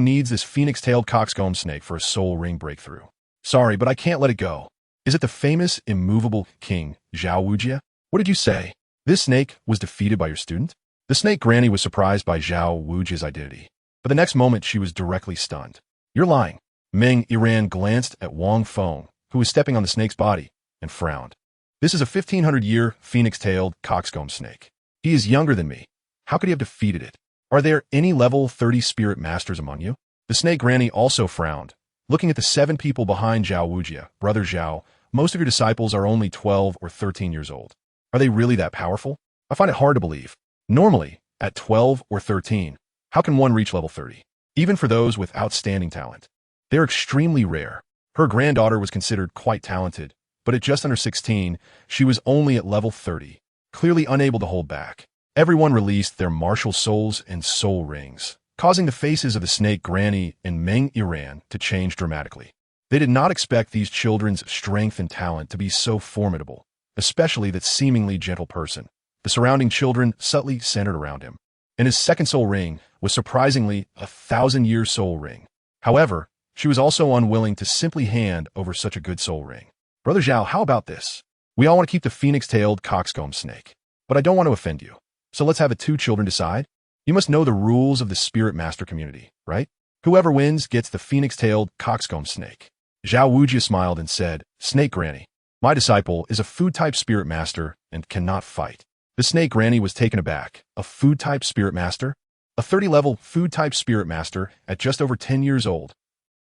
needs this phoenix-tailed coxcomb snake for a soul ring breakthrough. Sorry, but I can't let it go. Is it the famous immovable king, Zhao Wujia? What did you say? This snake was defeated by your student? The snake granny was surprised by Zhao Wujia's identity, but the next moment she was directly stunned. You're lying. Ming Iran glanced at Wang Feng, who was stepping on the snake's body, and frowned. This is a 1500-year phoenix-tailed coxcomb snake. He is younger than me. How could he have defeated it? Are there any level 30 spirit masters among you? The snake granny also frowned. Looking at the 7 people behind Zhao Wujia, Brother Zhao, most of your disciples are only 12 or 13 years old. Are they really that powerful? I find it hard to believe. Normally, at 12 or 13, how can one reach level 30? Even for those with outstanding talent. They're extremely rare. Her granddaughter was considered quite talented, but at just under 16, she was only at level 30, clearly unable to hold back. Everyone released their martial souls and soul rings, causing the faces of the snake granny and Meng Iran to change dramatically. They did not expect these children's strength and talent to be so formidable, especially that seemingly gentle person. The surrounding children subtly centered around him, and his second soul ring was surprisingly a 1,000-year soul ring. However, she was also unwilling to simply hand over such a good soul ring. Brother Zhao, how about this? We all want to keep the phoenix-tailed coxcomb snake, but I don't want to offend you. So let's have the 2 children decide. You must know the rules of the Spirit Master community, right? Whoever wins gets the phoenix-tailed coxcomb snake. Zhao Wujia smiled and said, Snake Granny, my disciple is a food-type Spirit Master and cannot fight. The Snake Granny was taken aback. A food-type Spirit Master? A 30-level food-type Spirit Master at just over 10 years old.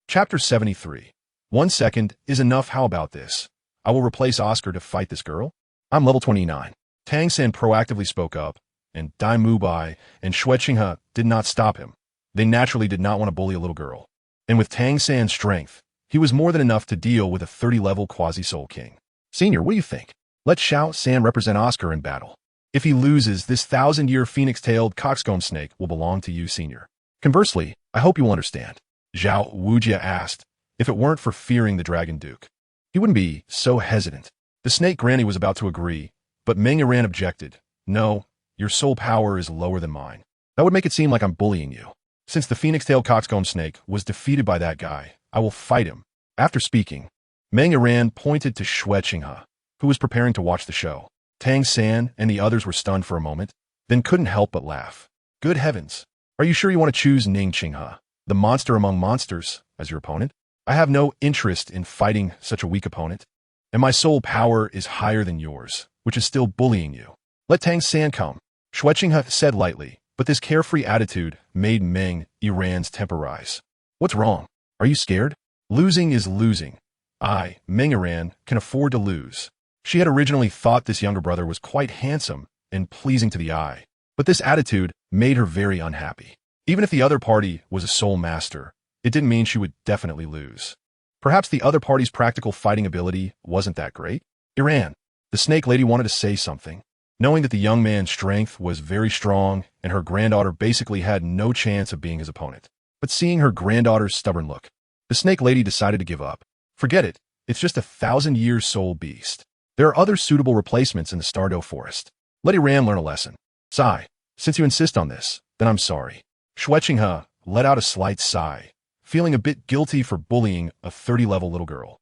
Chapter 73. 1 second is enough. How about this? I will replace Oscar to fight this girl. I'm level 29. Tang San proactively spoke up, and Dai Mubai and Xue Qinghe did not stop him. They naturally did not want to bully a little girl. And with Tang San's strength, he was more than enough to deal with a 30-level quasi-soul king. Senior, what do you think? Let Xiao San represent Oscar in battle. If he loses, this 1,000-year phoenix-tailed coxcomb snake will belong to you, Senior. Conversely, I hope you will understand. Zhao Wujia asked, if it weren't for fearing the Dragon Duke, he wouldn't be so hesitant. The snake granny was about to agree, but Meng Iran objected. No, your soul power is lower than mine. That would make it seem like I'm bullying you. Since the phoenix-tailed coxcomb snake was defeated by that guy, I will fight him. After speaking, Meng Iran pointed to Xue Qinghe, who was preparing to watch the show. Tang San and the others were stunned for a moment, then couldn't help but laugh. Good heavens. Are you sure you want to choose Ning Qinghe, the monster among monsters, as your opponent? I have no interest in fighting such a weak opponent, and my soul power is higher than yours, which is still bullying you. Let Tang San come. Xue Qinghe said lightly, but this carefree attitude made Meng Iran's temper rise. What's wrong? Are you scared? Losing is losing. I, Meng Iran, can afford to lose. She had originally thought this younger brother was quite handsome and pleasing to the eye, but this attitude made her very unhappy. Even if the other party was a soul master, it didn't mean she would definitely lose. Perhaps the other party's practical fighting ability wasn't that great. Iran, the snake lady, wanted to say something. Knowing that the young man's strength was very strong and her granddaughter basically had no chance of being his opponent. But seeing her granddaughter's stubborn look, the snake lady decided to give up. Forget it. It's just a 1,000-year soul beast. There are other suitable replacements in the Stardew Forest. Let Iran learn a lesson. Sigh. Since you insist on this, then I'm sorry. Xue Qinghe let out a slight sigh, feeling a bit guilty for bullying a 30-level little girl.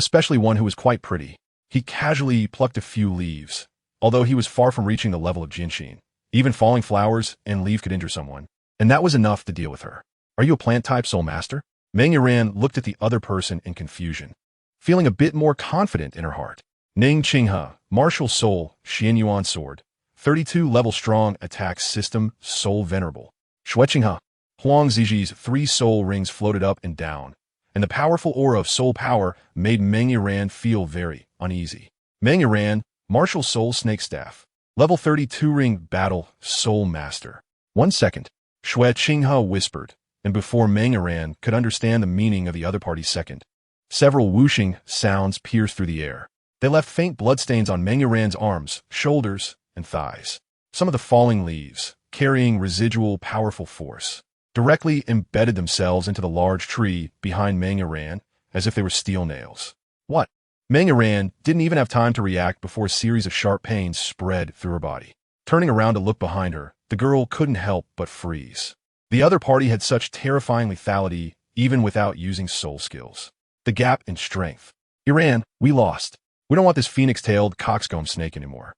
especially one who was quite pretty. He casually plucked a few leaves, although he was far from reaching the level of Jinshin. Even falling flowers and leaf could injure someone, and that was enough to deal with her. Are you a plant-type soul master? Meng Yuran looked at the other person in confusion, feeling a bit more confident in her heart. Xue Qinghe, martial soul, Xuanyuan Sword, 32 level strong attack system, soul venerable. Xue Qinghe, Huang Ziji's 3 soul rings floated up and down, and the powerful aura of soul power made Meng Yuran feel very uneasy. Meng Yuran, martial soul snake staff, level 32 ring battle, soul master. 1 second, Xue Qinghe whispered, and before Meng Yuran could understand the meaning of the other party's second, several whooshing sounds pierced through the air. They left faint bloodstains on Meng Yuran's arms, shoulders, and thighs. Some of the falling leaves, carrying residual powerful force, directly embedded themselves into the large tree behind Meng Yuran as if they were steel nails. What? Meng Yuran didn't even have time to react before a series of sharp pains spread through her body. Turning around to look behind her, the girl couldn't help but freeze. The other party had such terrifying lethality even without using soul skills. The gap in strength. Yuran, we lost. We don't want this phoenix-tailed coxcomb snake anymore.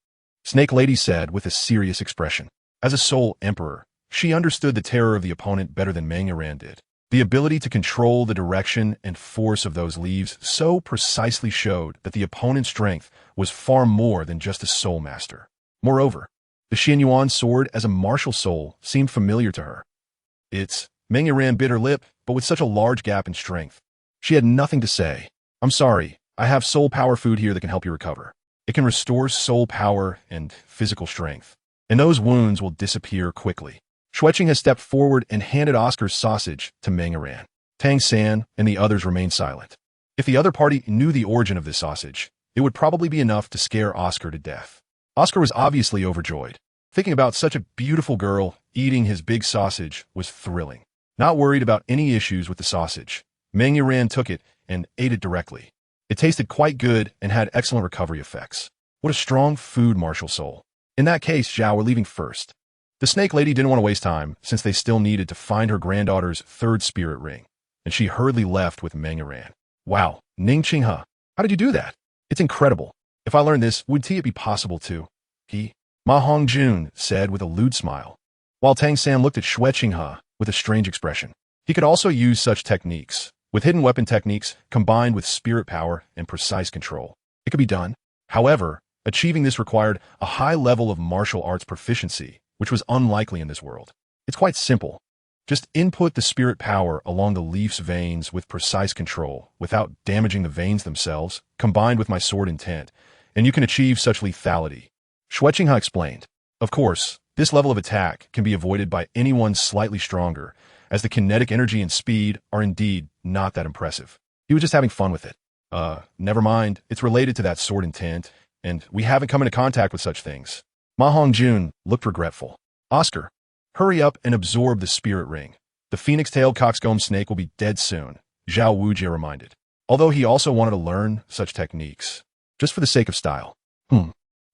Snake Lady said with a serious expression. As a soul emperor, she understood the terror of the opponent better than Meng Yuran did. The ability to control the direction and force of those leaves so precisely showed that the opponent's strength was far more than just a soul master. Moreover, the Xuanyuan Sword as a martial soul seemed familiar to her. Meng Yuran bit her lip, but with such a large gap in strength, she had nothing to say. I'm sorry, I have soul power food here that can help you recover. It can restore soul power and physical strength, and those wounds will disappear quickly. Xue Qinghe stepped forward and handed Oscar's sausage to Meng Yuran. Tang San and the others remained silent. If the other party knew the origin of this sausage, it would probably be enough to scare Oscar to death. Oscar was obviously overjoyed. Thinking about such a beautiful girl eating his big sausage was thrilling. Not worried about any issues with the sausage, Meng Yuran took it and ate it directly. It tasted quite good and had excellent recovery effects. What a strong food, martial soul. In that case, Zhao, we're leaving first. The Snake Lady didn't want to waste time, since they still needed to find her granddaughter's 3rd spirit ring, and she hurriedly left with Meng Yuran. Wow, Xue Qinghe, how did you do that? It's incredible. If I learned this, would it be possible to? Ma Hongjun said with a lewd smile, while Tang San looked at Xue Qinghe with a strange expression. He could also use such techniques, with hidden weapon techniques combined with spirit power and precise control. It could be done. However, achieving this required a high level of martial arts proficiency, which was unlikely in this world. It's quite simple. Just input the spirit power along the leaf's veins with precise control, without damaging the veins themselves, combined with my sword intent, and you can achieve such lethality. Xue Qinghe explained. Of course, this level of attack can be avoided by anyone slightly stronger, as the kinetic energy and speed are indeed not that impressive. He was just having fun with it. Never mind, it's related to that sword intent, and we haven't come into contact with such things. Ma Hongjun looked regretful. Oscar, hurry up and absorb the spirit ring. The phoenix-tailed coxcomb snake will be dead soon, Zhao Wujie reminded, although he also wanted to learn such techniques, just for the sake of style.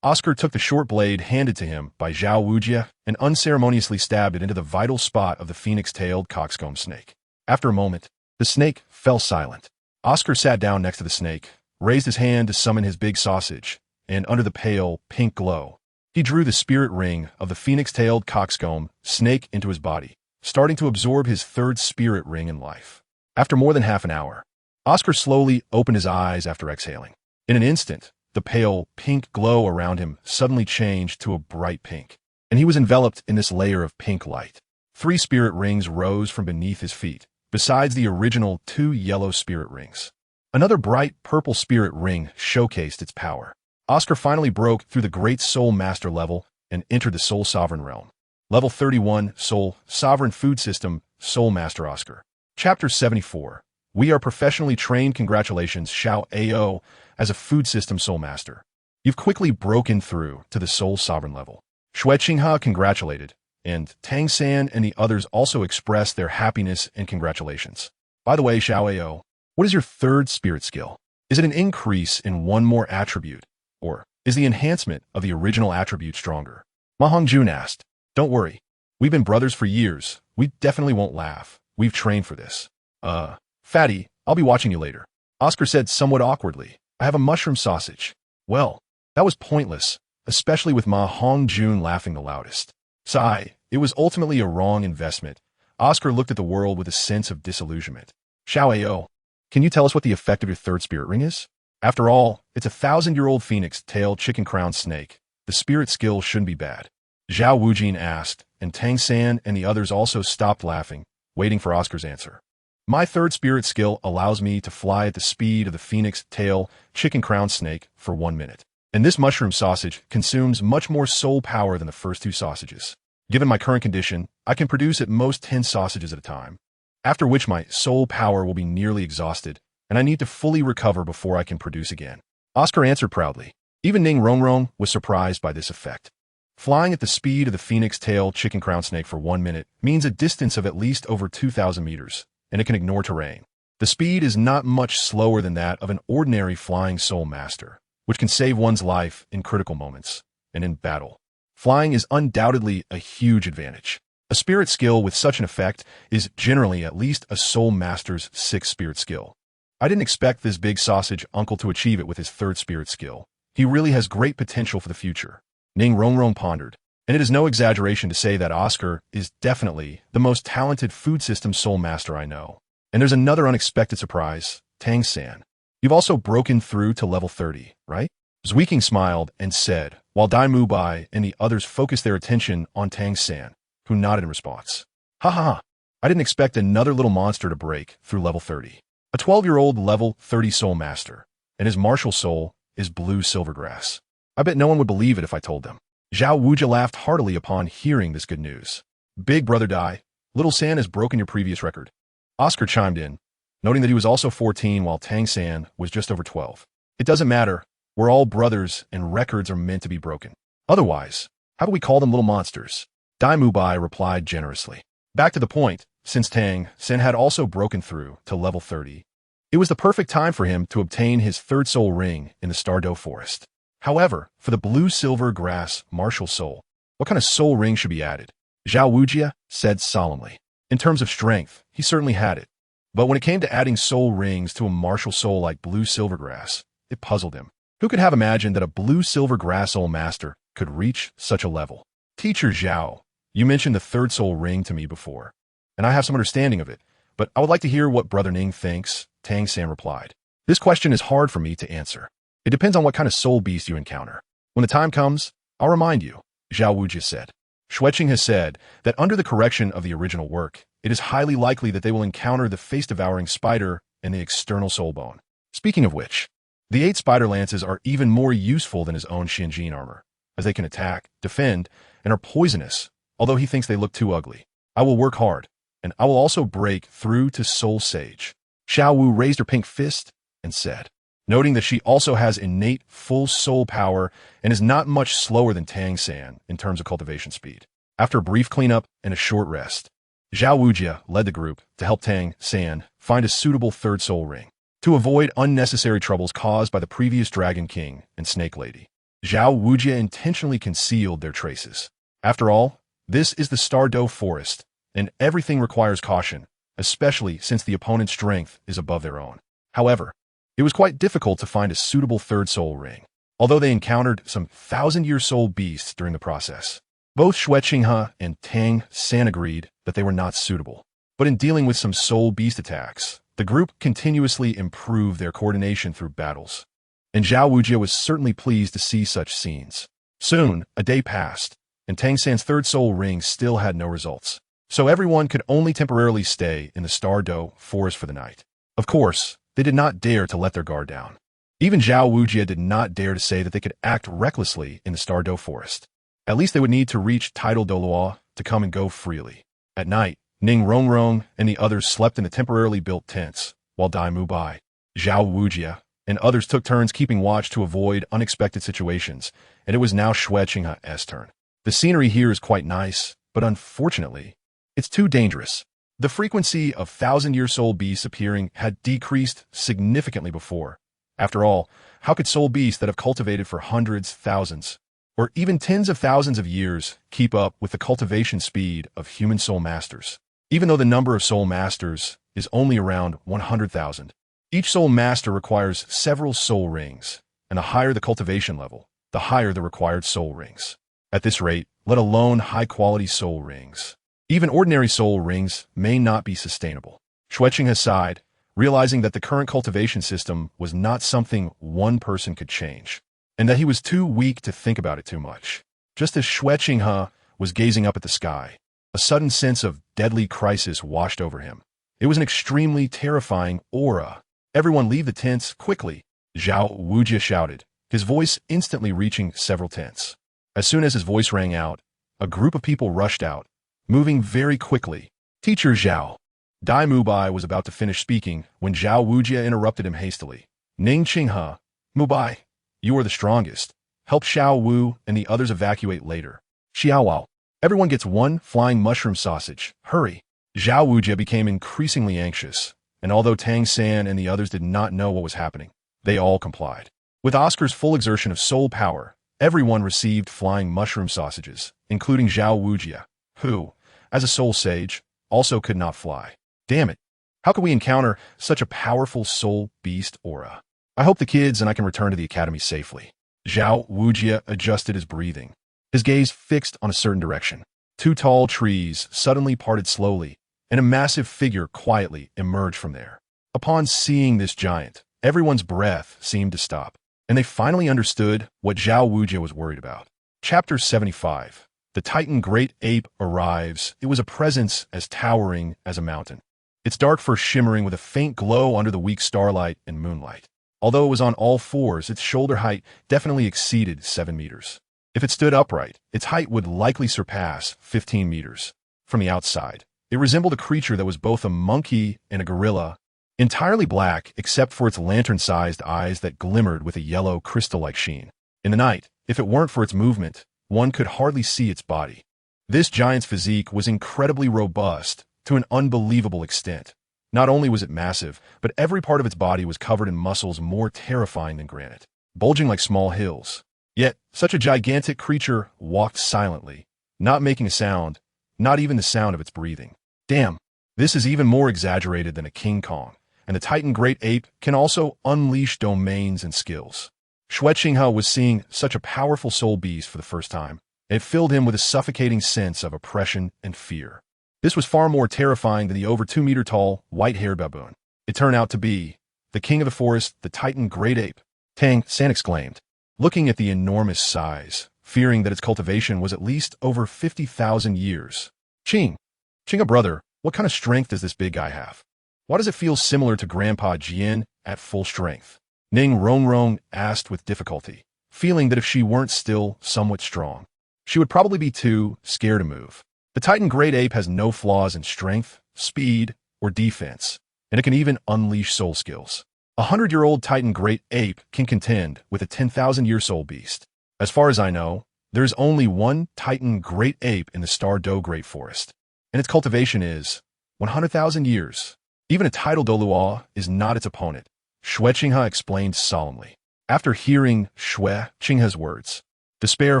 Oscar took the short blade handed to him by Zhao Wujie and unceremoniously stabbed it into the vital spot of the phoenix-tailed coxcomb snake. After a moment, the snake fell silent. Oscar sat down next to the snake, raised his hand to summon his big sausage, and under the pale, pink glow, he drew the spirit ring of the phoenix-tailed coxcomb snake into his body, starting to absorb his 3rd spirit ring in life. After more than half an hour, Oscar slowly opened his eyes after exhaling. In an instant, the pale, pink glow around him suddenly changed to a bright pink, and he was enveloped in this layer of pink light. 3 spirit rings rose from beneath his feet, besides the original 2 yellow spirit rings. Another bright purple spirit ring showcased its power. Oscar finally broke through the Great Soul Master level and entered the Soul Sovereign realm. Level 31, Soul Sovereign Food System, Soul Master Oscar. Chapter 74. We are professionally trained. Congratulations, Xiao Ao, as a food system Soul Master. You've quickly broken through to the Soul Sovereign level. Xue Qinghe congratulated, and Tang San and the others also expressed their happiness and congratulations. By the way, Xiao Ao, what is your 3rd spirit skill? Is it an increase in one more attribute? Or is the enhancement of the original attribute stronger? Ma Hongjun asked. Don't worry. We've been brothers for years. We definitely won't laugh. We've trained for this. Fatty, I'll be watching you later. Oscar said somewhat awkwardly. I have a mushroom sausage. Well, that was pointless, especially with Ma Hongjun laughing the loudest. Sigh, it was ultimately a wrong investment. Oscar looked at the world with a sense of disillusionment. Xiao, can you tell us what the effect of your third spirit ring is? After all, it's a 1,000-year-old phoenix-tailed chicken-crowned snake. The spirit skill shouldn't be bad. Zhao Wujin asked, and Tang San and the others also stopped laughing, waiting for Oscar's answer. My third spirit skill allows me to fly at the speed of the phoenix-tail chicken-crowned snake for 1 minute. And this mushroom sausage consumes much more soul power than the first 2 sausages. Given my current condition, I can produce at most 10 sausages at a time, after which my soul power will be nearly exhausted, and I need to fully recover before I can produce again. Oscar answered proudly. Even Ning Rongrong was surprised by this effect. Flying at the speed of the phoenix-tail chicken-crowned snake for 1 minute means a distance of at least over 2,000 meters, and it can ignore terrain. The speed is not much slower than that of an ordinary flying soulmaster, which can save one's life in critical moments and in battle. Flying is undoubtedly a huge advantage. A spirit skill with such an effect is generally at least a soulmaster's 6th spirit skill. I didn't expect this big sausage uncle to achieve it with his 3rd spirit skill. He really has great potential for the future. Ning Rongrong pondered, and it is no exaggeration to say that Oscar is definitely the most talented food system soulmaster I know. And there's another unexpected surprise, Tang San. You've also broken through to level 30, right? Xue Qinghe smiled and said, while Dai Mubai and the others focused their attention on Tang San, who nodded in response. Ha ha ha, I didn't expect another little monster to break through level 30. A 12-year-old level 30 soul master, and his martial soul is blue silvergrass. I bet no one would believe it if I told them. Zhao Wujia laughed heartily upon hearing this good news. Big brother Dai, little San has broken your previous record. Oscar chimed in, noting that he was also 14 while Tang San was just over 12. It doesn't matter. We're all brothers, and records are meant to be broken. Otherwise, how do we call them little monsters? Dai Mubai replied generously. Back to the point, since Tang San had also broken through to level 30, it was the perfect time for him to obtain his 3rd soul ring in the Stardow Forest. However, for the blue-silver grass martial soul, what kind of soul ring should be added? Zhao Wujia said solemnly. In terms of strength, he certainly had it. But when it came to adding soul rings to a martial soul like blue silvergrass, it puzzled him. Who could have imagined that a blue silvergrass soul master could reach such a level? Teacher Zhao, you mentioned the 3rd soul ring to me before, and I have some understanding of it, but I would like to hear what Brother Ning thinks, Tang San replied. This question is hard for me to answer. It depends on what kind of soul beast you encounter. When the time comes, I'll remind you, Zhao Wujia said. Xue Qinghe has said that under the correction of the original work, it is highly likely that they will encounter the face-devouring spider and the external soul bone. Speaking of which, the 8 spider lances are even more useful than his own Xinjin armor, as they can attack, defend, and are poisonous, although he thinks they look too ugly. I will work hard, and I will also break through to Soul Sage. Xiao Wu raised her pink fist and said, noting that she also has innate full soul power and is not much slower than Tang San in terms of cultivation speed. After a brief cleanup and a short rest, Zhao Wujia led the group to help Tang San find a suitable 3rd soul ring to avoid unnecessary troubles caused by the previous Dragon King and Snake Lady. Zhao Wujia intentionally concealed their traces. After all, this is the Stardow Forest, and everything requires caution, especially since the opponent's strength is above their own. However, it was quite difficult to find a suitable 3rd soul ring, although they encountered some 1,000-year soul beasts during the process. Both Xue Qinghe and Tang San agreed that they were not suitable. But in dealing with some soul beast attacks, the group continuously improved their coordination through battles. And Zhao Wujia was certainly pleased to see such scenes. Soon, a day passed, and Tang San's 3rd soul ring still had no results. So everyone could only temporarily stay in the Stardow Forest for the night. Of course, they did not dare to let their guard down. Even Zhao Wujia did not dare to say that they could act recklessly in the Stardow Forest. At least they would need to reach tidal Douluo to come and go freely. At night, Ning Rongrong and the others slept in the temporarily built tents, while Dai Mubai, Zhao Wujia, and others took turns keeping watch to avoid unexpected situations, and it was now Xue Qinghe's turn. The scenery here is quite nice, but unfortunately, it's too dangerous. The frequency of 1,000-year soul beasts appearing had decreased significantly before. After all, how could soul beasts that have cultivated for hundreds, thousands, or even tens of thousands of years keep up with the cultivation speed of human soul masters? Even though the number of soul masters is only around 100,000, Each soul master requires several soul rings, and the higher the cultivation level, the higher the required soul rings. At this rate, let alone high-quality soul rings. Even ordinary soul rings may not be sustainable. Xue Qinghe sighed, realizing that the current cultivation system was not something one person could change, and that he was too weak to think about it too much. Just as Xue Qinghe was gazing up at the sky, a sudden sense of deadly crisis washed over him. It was an extremely terrifying aura. "Everyone leave the tents, quickly," Zhao Wujie shouted, his voice instantly reaching several tents. As soon as his voice rang out, a group of people rushed out, moving very quickly. "Teacher Zhao." Dai Mubai was about to finish speaking when Zhao Wujie interrupted him hastily. "Ning Qinghe, Mubai, you are the strongest. Help Xiao Wu and the others evacuate later. Xiaowao, everyone gets one flying mushroom sausage. Hurry." Zhao Wujie became increasingly anxious, and although Tang San and the others did not know what was happening, they all complied. With Oscar's full exertion of soul power, everyone received flying mushroom sausages, including Zhao Wujie, who, as a soul sage, also could not fly. Damn it. How could we encounter such a powerful soul beast aura? I hope the kids and I can return to the academy safely. Zhao Wujie adjusted his breathing, his gaze fixed on a certain direction. Two tall trees suddenly parted slowly, and a massive figure quietly emerged from there. Upon seeing this giant, everyone's breath seemed to stop, and they finally understood what Zhao Wujie was worried about. Chapter 75. The Titan Great Ape arrives. It was a presence as towering as a mountain, its dark fur shimmering with a faint glow under the weak starlight and moonlight. Although it was on all fours, its shoulder height definitely exceeded 7 meters. If it stood upright, its height would likely surpass 15 meters. From the outside, it resembled a creature that was both a monkey and a gorilla, entirely black except for its lantern-sized eyes that glimmered with a yellow crystal-like sheen. In the night, if it weren't for its movement, one could hardly see its body. This giant's physique was incredibly robust to an unbelievable extent. Not only was it massive, but every part of its body was covered in muscles more terrifying than granite, bulging like small hills. Yet, such a gigantic creature walked silently, not making a sound, not even the sound of its breathing. Damn, this is even more exaggerated than a King Kong, and the Titan Great Ape can also unleash domains and skills. Xue Qinghe was seeing such a powerful soul beast for the first time, and it filled him with a suffocating sense of oppression and fear. This was far more terrifying than the over 2-meter-tall, white-haired baboon. It turned out to be the king of the forest, the Titan Great Ape. Tang San exclaimed, looking at the enormous size, fearing that its cultivation was at least over 50,000 years. Qinghe brother, what kind of strength does this big guy have? Why does it feel similar to Grandpa Jian at full strength? Ning Rongrong asked with difficulty, feeling that if she weren't still somewhat strong, she would probably be too scared to move. The Titan Great Ape has no flaws in strength, speed, or defense, and it can even unleash soul skills. A 100-year-old Titan Great Ape can contend with a 10,000-year soul beast. As far as I know, there is only one Titan Great Ape in the Star Do Great Forest, and its cultivation is 100,000 years. Even a tidal Douluo is not its opponent, Xue Qinghe explained solemnly. After hearing Xue Qinghe's words, despair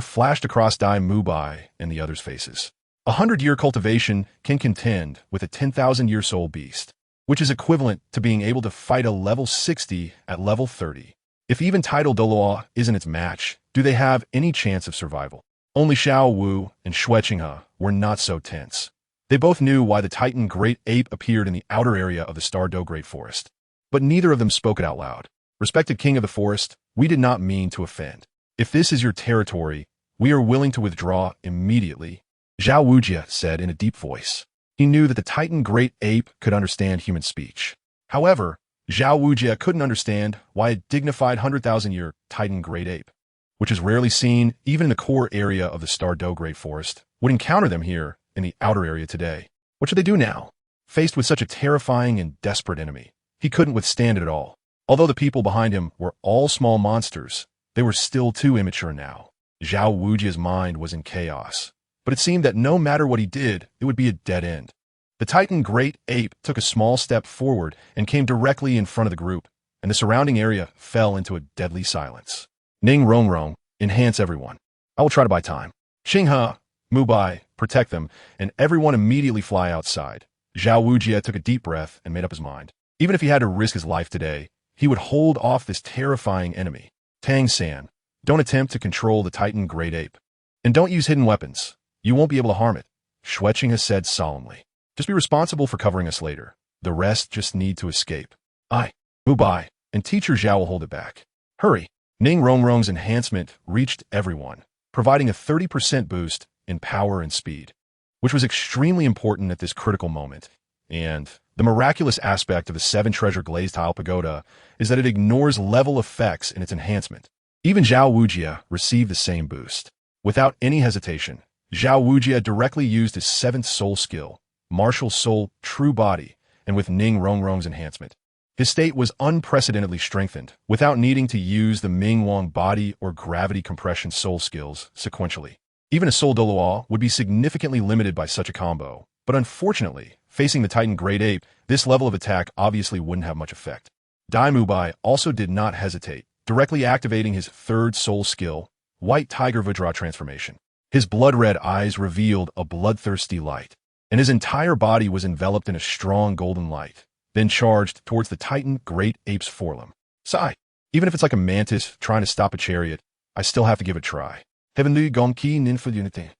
flashed across Dai Mubai and the others' faces. A 100-year cultivation can contend with a 10,000-year soul beast, which is equivalent to being able to fight a level 60 at level 30. If even tidal Douluo isn't its match, do they have any chance of survival? Only Xiao Wu and Xue Qinghe were not so tense. They both knew why the Titan Great Ape appeared in the outer area of the Star Do Great Forest, but neither of them spoke it out loud. Respected King of the Forest, we did not mean to offend. If this is your territory, we are willing to withdraw immediately, Zhao Wujie said in a deep voice. He knew that the Titan Great Ape could understand human speech. However, Zhao Wujie couldn't understand why a dignified 100,000-year Titan Great Ape, which is rarely seen even in the core area of the Star Do Great Forest, would encounter them here in the outer area today. What should they do now? Faced with such a terrifying and desperate enemy, he couldn't withstand it at all. Although the people behind him were all small monsters, they were still too immature now. Zhao Wujie's mind was in chaos, but it seemed that no matter what he did, it would be a dead end. The Titan Great Ape took a small step forward and came directly in front of the group, and the surrounding area fell into a deadly silence. Ning Rongrong, enhance everyone. I will try to buy time. Qinghe, Mubai, protect them, and everyone immediately fly outside. Zhao Wujie took a deep breath and made up his mind. Even if he had to risk his life today, he would hold off this terrifying enemy. Tang San, don't attempt to control the Titan Great Ape. And don't use hidden weapons. You won't be able to harm it, Xue Qinghe said solemnly. Just be responsible for covering us later. The rest just need to escape. Move by, and teacher Zhao will hold it back. Hurry. Ning Rongrong's enhancement reached everyone, providing a 30% boost in power and speed, which was extremely important at this critical moment. And the miraculous aspect of the 7-treasure glazed tile pagoda is that it ignores level effects in its enhancement. Even Zhao Wujia received the same boost. Without any hesitation, Zhao Wujia directly used his 7th soul skill, Martial Soul True Body, and with Ning Rongrong's enhancement, his state was unprecedentedly strengthened without needing to use the Ming Wang Body or Gravity Compression soul skills sequentially. Even a Soul Douluo would be significantly limited by such a combo, but unfortunately, facing the Titan Great Ape, this level of attack obviously wouldn't have much effect. Dai Mubai also did not hesitate, directly activating his 3rd soul skill, White Tiger Vajra Transformation. His blood-red eyes revealed a bloodthirsty light, and his entire body was enveloped in a strong golden light, then charged towards the Titan Great Ape's forelimb. Sigh. Even if it's like a mantis trying to stop a chariot, I still have to give it a try. Heavenly Gongqi Ninfa Unity.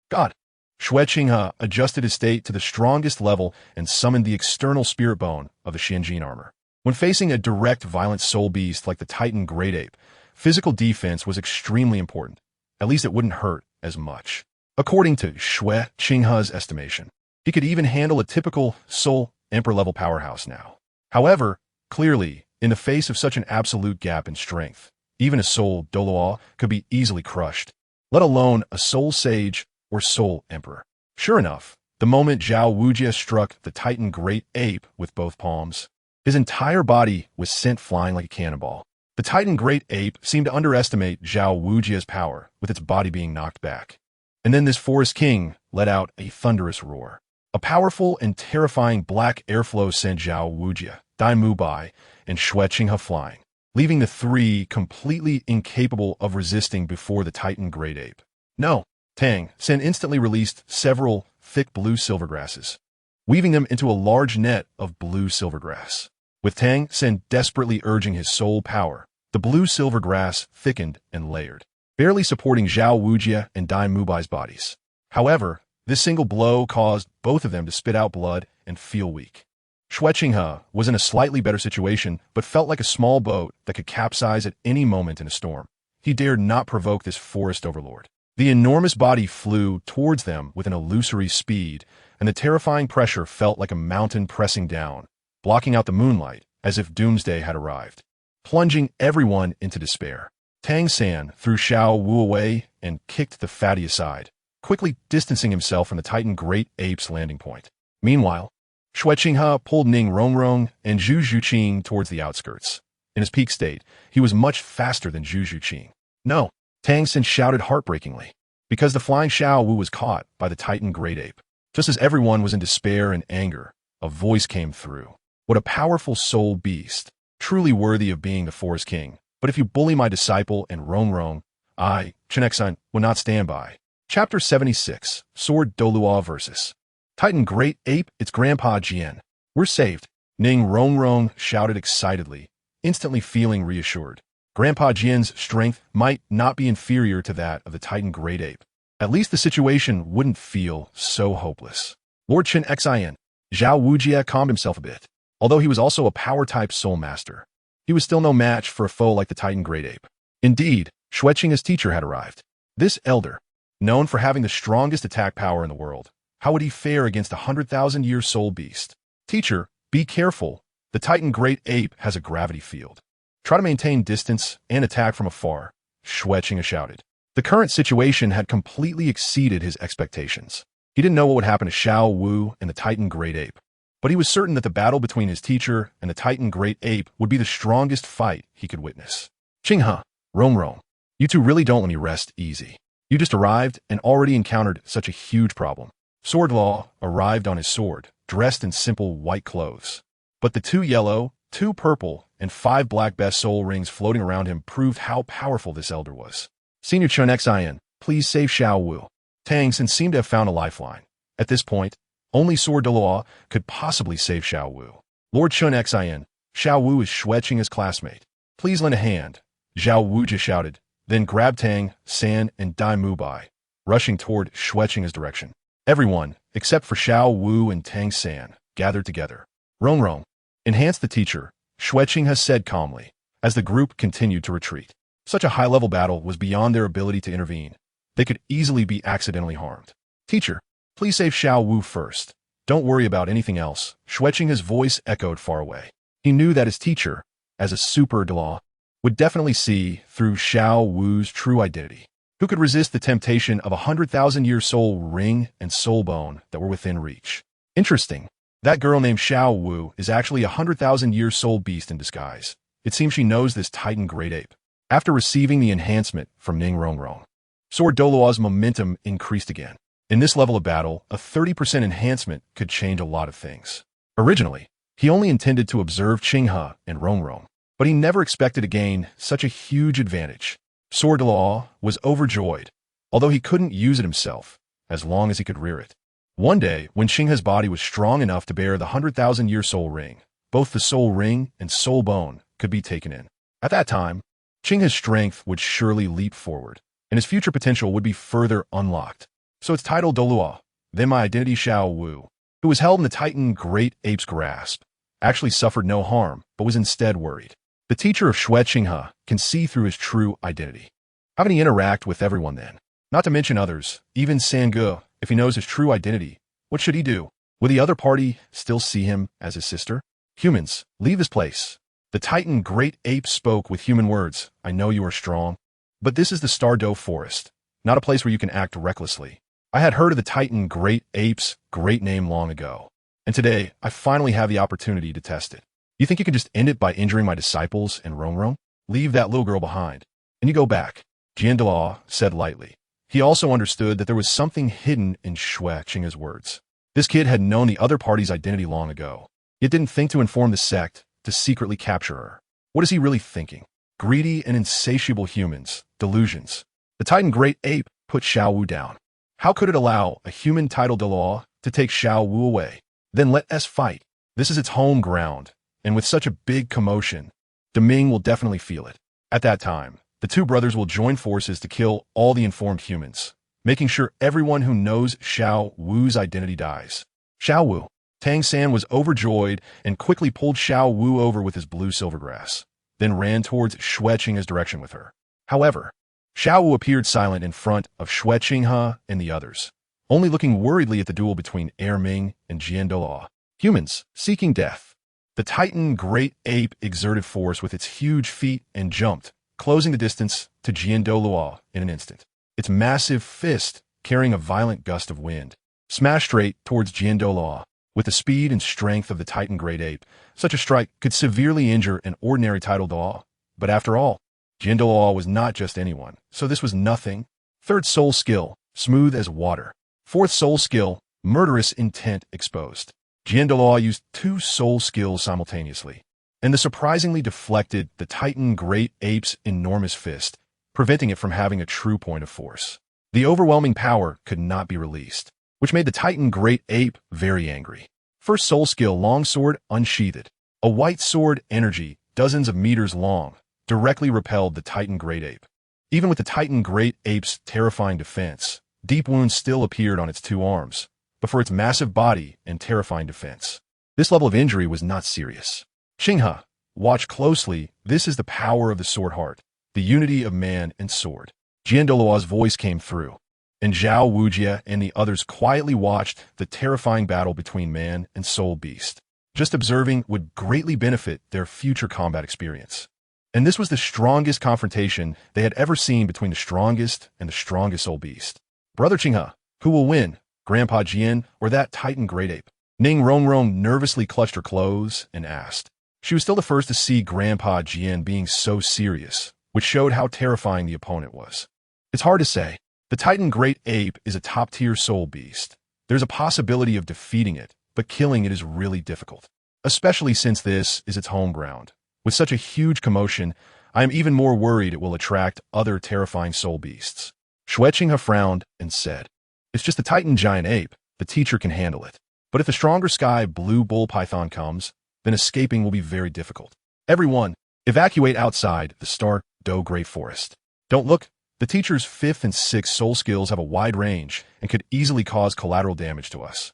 God. Xue Qinghe adjusted his state to the strongest level and summoned the external spirit bone of the Xianjin armor. When facing a direct violent soul beast like the Titan Great Ape, physical defense was extremely important. At least it wouldn't hurt as much. According to Xue Qinghe's estimation, he could even handle a typical Soul Emperor-level powerhouse now. However, clearly, in the face of such an absolute gap in strength, even a Soul Douluo could be easily crushed, let alone a Soul Sage or Soul Emperor. Sure enough, the moment Zhao Wujia struck the Titan Great Ape with both palms, his entire body was sent flying like a cannonball. The Titan Great Ape seemed to underestimate Zhao Wujia's power, with its body being knocked back. And then this Forest King let out a thunderous roar. A powerful and terrifying black airflow sent Zhao Wujia, Dai Mubai, and Xue Qinghe flying, leaving the 3 completely incapable of resisting before the Titan Great Ape. No. Tang Sen instantly released several thick blue silvergrasses, weaving them into a large net of blue silvergrass. With Tang Sen desperately urging his soul power, the blue silvergrass thickened and layered, barely supporting Zhao Wujia and Dai Mubai's bodies. However, this single blow caused both of them to spit out blood and feel weak. Xue Qinghe was in a slightly better situation, but felt like a small boat that could capsize at any moment in a storm. He dared not provoke this forest overlord. The enormous body flew towards them with an illusory speed, and the terrifying pressure felt like a mountain pressing down, blocking out the moonlight as if doomsday had arrived, plunging everyone into despair. Tang San threw Xiao Wu away and kicked the fatty aside, quickly distancing himself from the Titan Great Ape's landing point. Meanwhile, Xue Qinghe pulled Ning Rongrong and Zhu Zhuqing towards the outskirts. In his peak state, he was much faster than Zhu Zhuqing. No, Tang San shouted heartbreakingly, because the flying Xiao Wu was caught by the Titan Great Ape. Just as everyone was in despair and anger, a voice came through. What a powerful soul beast, truly worthy of being the Forest King. But if you bully my disciple and Rongrong, I, Chenexan, will not stand by. Chapter 76, Sword Douluo vs. Titan Great Ape, its Grandpa Jian. We're saved, Ning Rongrong shouted excitedly, instantly feeling reassured. Grandpa Jian's strength might not be inferior to that of the Titan Great Ape. At least the situation wouldn't feel so hopeless. Lord Chen Xian, Zhao Wujia calmed himself a bit. Although he was also a power-type soulmaster, he was still no match for a foe like the Titan Great Ape. Indeed, Xue Qinghe's teacher had arrived. This elder, known for having the strongest attack power in the world, how would he fare against a 100,000-year soul beast? Teacher, be careful. The Titan Great Ape has a gravity field. Try to maintain distance and attack from afar, Xue Qinghe shouted. The current situation had completely exceeded his expectations. He didn't know what would happen to Xiao Wu and the Titan Great Ape, but he was certain that the battle between his teacher and the Titan Great Ape would be the strongest fight he could witness. Qinghe, Rongrong, you two really don't let me rest easy. You just arrived and already encountered such a huge problem. Sword Law arrived on his sword, dressed in simple white clothes. But the 2 yellow, 2 purple, and 5 black best soul rings floating around him proved how powerful this elder was. Senior Chen Xian, please save Xiao Wu. Tang San seemed to have found a lifeline. At this point, only Sword Douluo could possibly save Xiao Wu. Lord Chun Xin, Xiao Wu is Xue Qinghe's classmate. Please lend a hand, Zhao Wuji shouted, then grabbed Tang, San, and Dai Mubai, rushing toward Xue Qinghe's direction. Everyone, except for Xiao Wu and Tang San, gathered together. Rong Rong, enhance the teacher, Xue Qinghe said calmly, as the group continued to retreat. Such a high-level battle was beyond their ability to intervene. They could easily be accidentally harmed. Teacher, please save Xiao Wu first. Don't worry about anything else. Xue Qinghe's voice echoed far away. He knew that his teacher, as a super Douluo, would definitely see through Xiao Wu's true identity. Who could resist the temptation of 100,000-year soul ring and soul bone that were within reach? Interesting. That girl named Xiao Wu is actually a 100,000-year soul beast in disguise. It seems she knows this Titan Great Ape. After receiving the enhancement from Ning Rongrong, Sword Douluo's momentum increased again. In this level of battle, a 30% enhancement could change a lot of things. Originally, he only intended to observe Qinghe and Rongrong, but he never expected to gain such a huge advantage. Sword Douluo was overjoyed, although he couldn't use it himself, as long as he could rear it. One day, when Qinghe's body was strong enough to bear the 100,000-year soul ring, both the soul ring and soul bone could be taken in. At that time, Qinghe's strength would surely leap forward, and his future potential would be further unlocked. So it's titled Douluo, then my identity Xiao Wu, who was held in the Titan Great Ape's grasp, actually suffered no harm, but was instead worried. The teacher of Xue Qinghe can see through his true identity. How can he interact with everyone then? Not to mention others, even Sange, if he knows his true identity, what should he do? Will the other party still see him as his sister? Humans, leave this place. The Titan Great Ape spoke with human words. I know you are strong, but this is the Stardoe Forest, not a place where you can act recklessly. I had heard of the Titan Great Ape's great name long ago, and today I finally have the opportunity to test it. You think you can just end it by injuring my disciples and Rongrong? Leave that little girl behind, and you go back, Jian Douluo said lightly. He also understood that there was something hidden in Xue Qinghe's words. This kid had known the other party's identity long ago, yet didn't think to inform the sect to secretly capture her. What is he really thinking? Greedy and insatiable humans, delusions. The Titan Great Ape put Xiao Wu down. How could it allow a human titled Douluo to take Xiao Wu away? Then let us fight. This is its home ground, and with such a big commotion, Deming will definitely feel it. At that time, the two brothers will join forces to kill all the informed humans, making sure everyone who knows Xiao Wu's identity dies. Xiao Wu. Tang San was overjoyed and quickly pulled Xiao Wu over with his blue silvergrass, then ran towards Xue Qinghe's direction with her. However, Xiao Wu appeared silent in front of Xue Qinghe and the others, only looking worriedly at the duel between Ming and Jian Douluo. Humans, seeking death. The Titan Great Ape exerted force with its huge feet and jumped, closing the distance to Jian Douluo in an instant. Its massive fist, carrying a violent gust of wind, smashed straight towards Jian Douluo. With the speed and strength of the Titan Great Ape, such a strike could severely injure an ordinary titled Douluo. But after all, Jian Douluo was not just anyone, so this was nothing. Third soul skill, smooth as water. Fourth soul skill, murderous intent exposed. Jian Douluo used two soul skills simultaneously, and the surprisingly deflected the Titan Great Ape's enormous fist, preventing it from having a true point of force. The overwhelming power could not be released, which made the Titan Great Ape very angry. First soul skill, long sword unsheathed. A white sword energy, dozens of meters long, directly repelled the Titan Great Ape. Even with the Titan Great Ape's terrifying defense, deep wounds still appeared on its two arms, but for its massive body and terrifying defense, this level of injury was not serious. Qinghe, watch closely. This is the power of the sword heart, the unity of man and sword. Jian Douluo's voice came through, and Zhao Wujie and the others quietly watched the terrifying battle between man and soul beast. Just observing would greatly benefit their future combat experience. And this was the strongest confrontation they had ever seen between the strongest and the strongest soul beast. Brother Qinghe, who will win, Grandpa Jian or that Titan Great Ape? Ning Rongrong nervously clutched her clothes and asked. She was still the first to see Grandpa Jian being so serious, which showed how terrifying the opponent was. It's hard to say. The Titan Great Ape is a top-tier soul beast. There's a possibility of defeating it, but killing it is really difficult, especially since this is its home ground. With such a huge commotion, I am even more worried it will attract other terrifying soul beasts. Xue Qinghe frowned and said, it's just the Titan Giant Ape. The teacher can handle it. But if the stronger sky blue bull python comes, then escaping will be very difficult. Everyone, evacuate outside the Star Do Great Forest. Don't look. The teacher's 5th and 6th soul skills have a wide range and could easily cause collateral damage to us.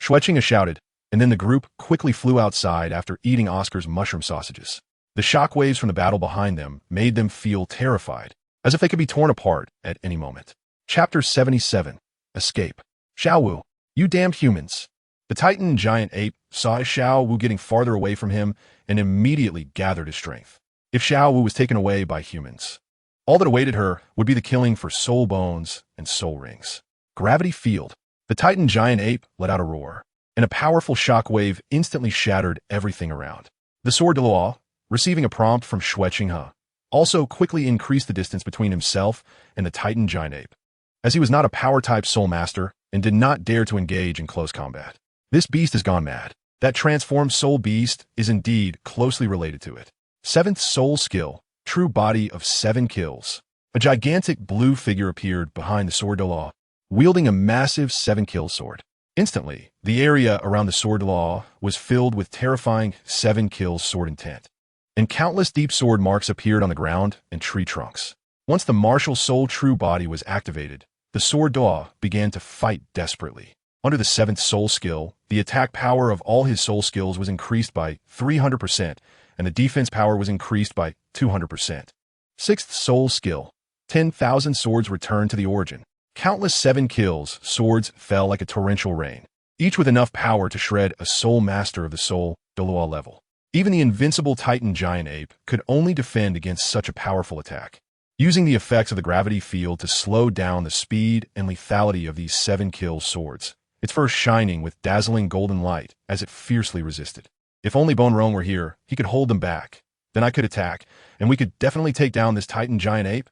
Xue Qinghe shouted, and then the group quickly flew outside after eating Oscar's mushroom sausages. The shockwaves from the battle behind them made them feel terrified, as if they could be torn apart at any moment. Chapter 77. Escape. Xiao Wu, you damned humans. The Titan giant ape saw Xiao Wu getting farther away from him and immediately gathered his strength. If Xiao Wu was taken away by humans, all that awaited her would be the killing for soul bones and soul rings. Gravity field. The Titan giant ape let out a roar, and a powerful shockwave instantly shattered everything around. The sword Douluo, receiving a prompt from Xue Qinghe, also quickly increased the distance between himself and the Titan giant ape, as he was not a power-type soulmaster and did not dare to engage in close combat. This beast has gone mad. That transformed soul beast is indeed closely related to it. 7th soul skill, true body of 7 kills. A gigantic blue figure appeared behind the sword Douluo, wielding a massive 7-kill sword. Instantly, the area around the sword Douluo was filled with terrifying 7-kill sword intent, and countless deep sword marks appeared on the ground and tree trunks. Once the martial soul true body was activated, the sword Douluo began to fight desperately. Under the 7th soul skill, the attack power of all his soul skills was increased by 300%, and the defense power was increased by 200%. 6th soul skill, 10,000 swords returned to the origin. Countless 7 kills, swords fell like a torrential rain, each with enough power to shred a soul master of the soul Douluo level. Even the invincible Titan giant ape could only defend against such a powerful attack. Using the effects of the gravity field to slow down the speed and lethality of these 7-kill swords, its first shining with dazzling golden light as it fiercely resisted. If only Bone Rong were here, he could hold them back. Then I could attack, and we could definitely take down this Titan giant ape.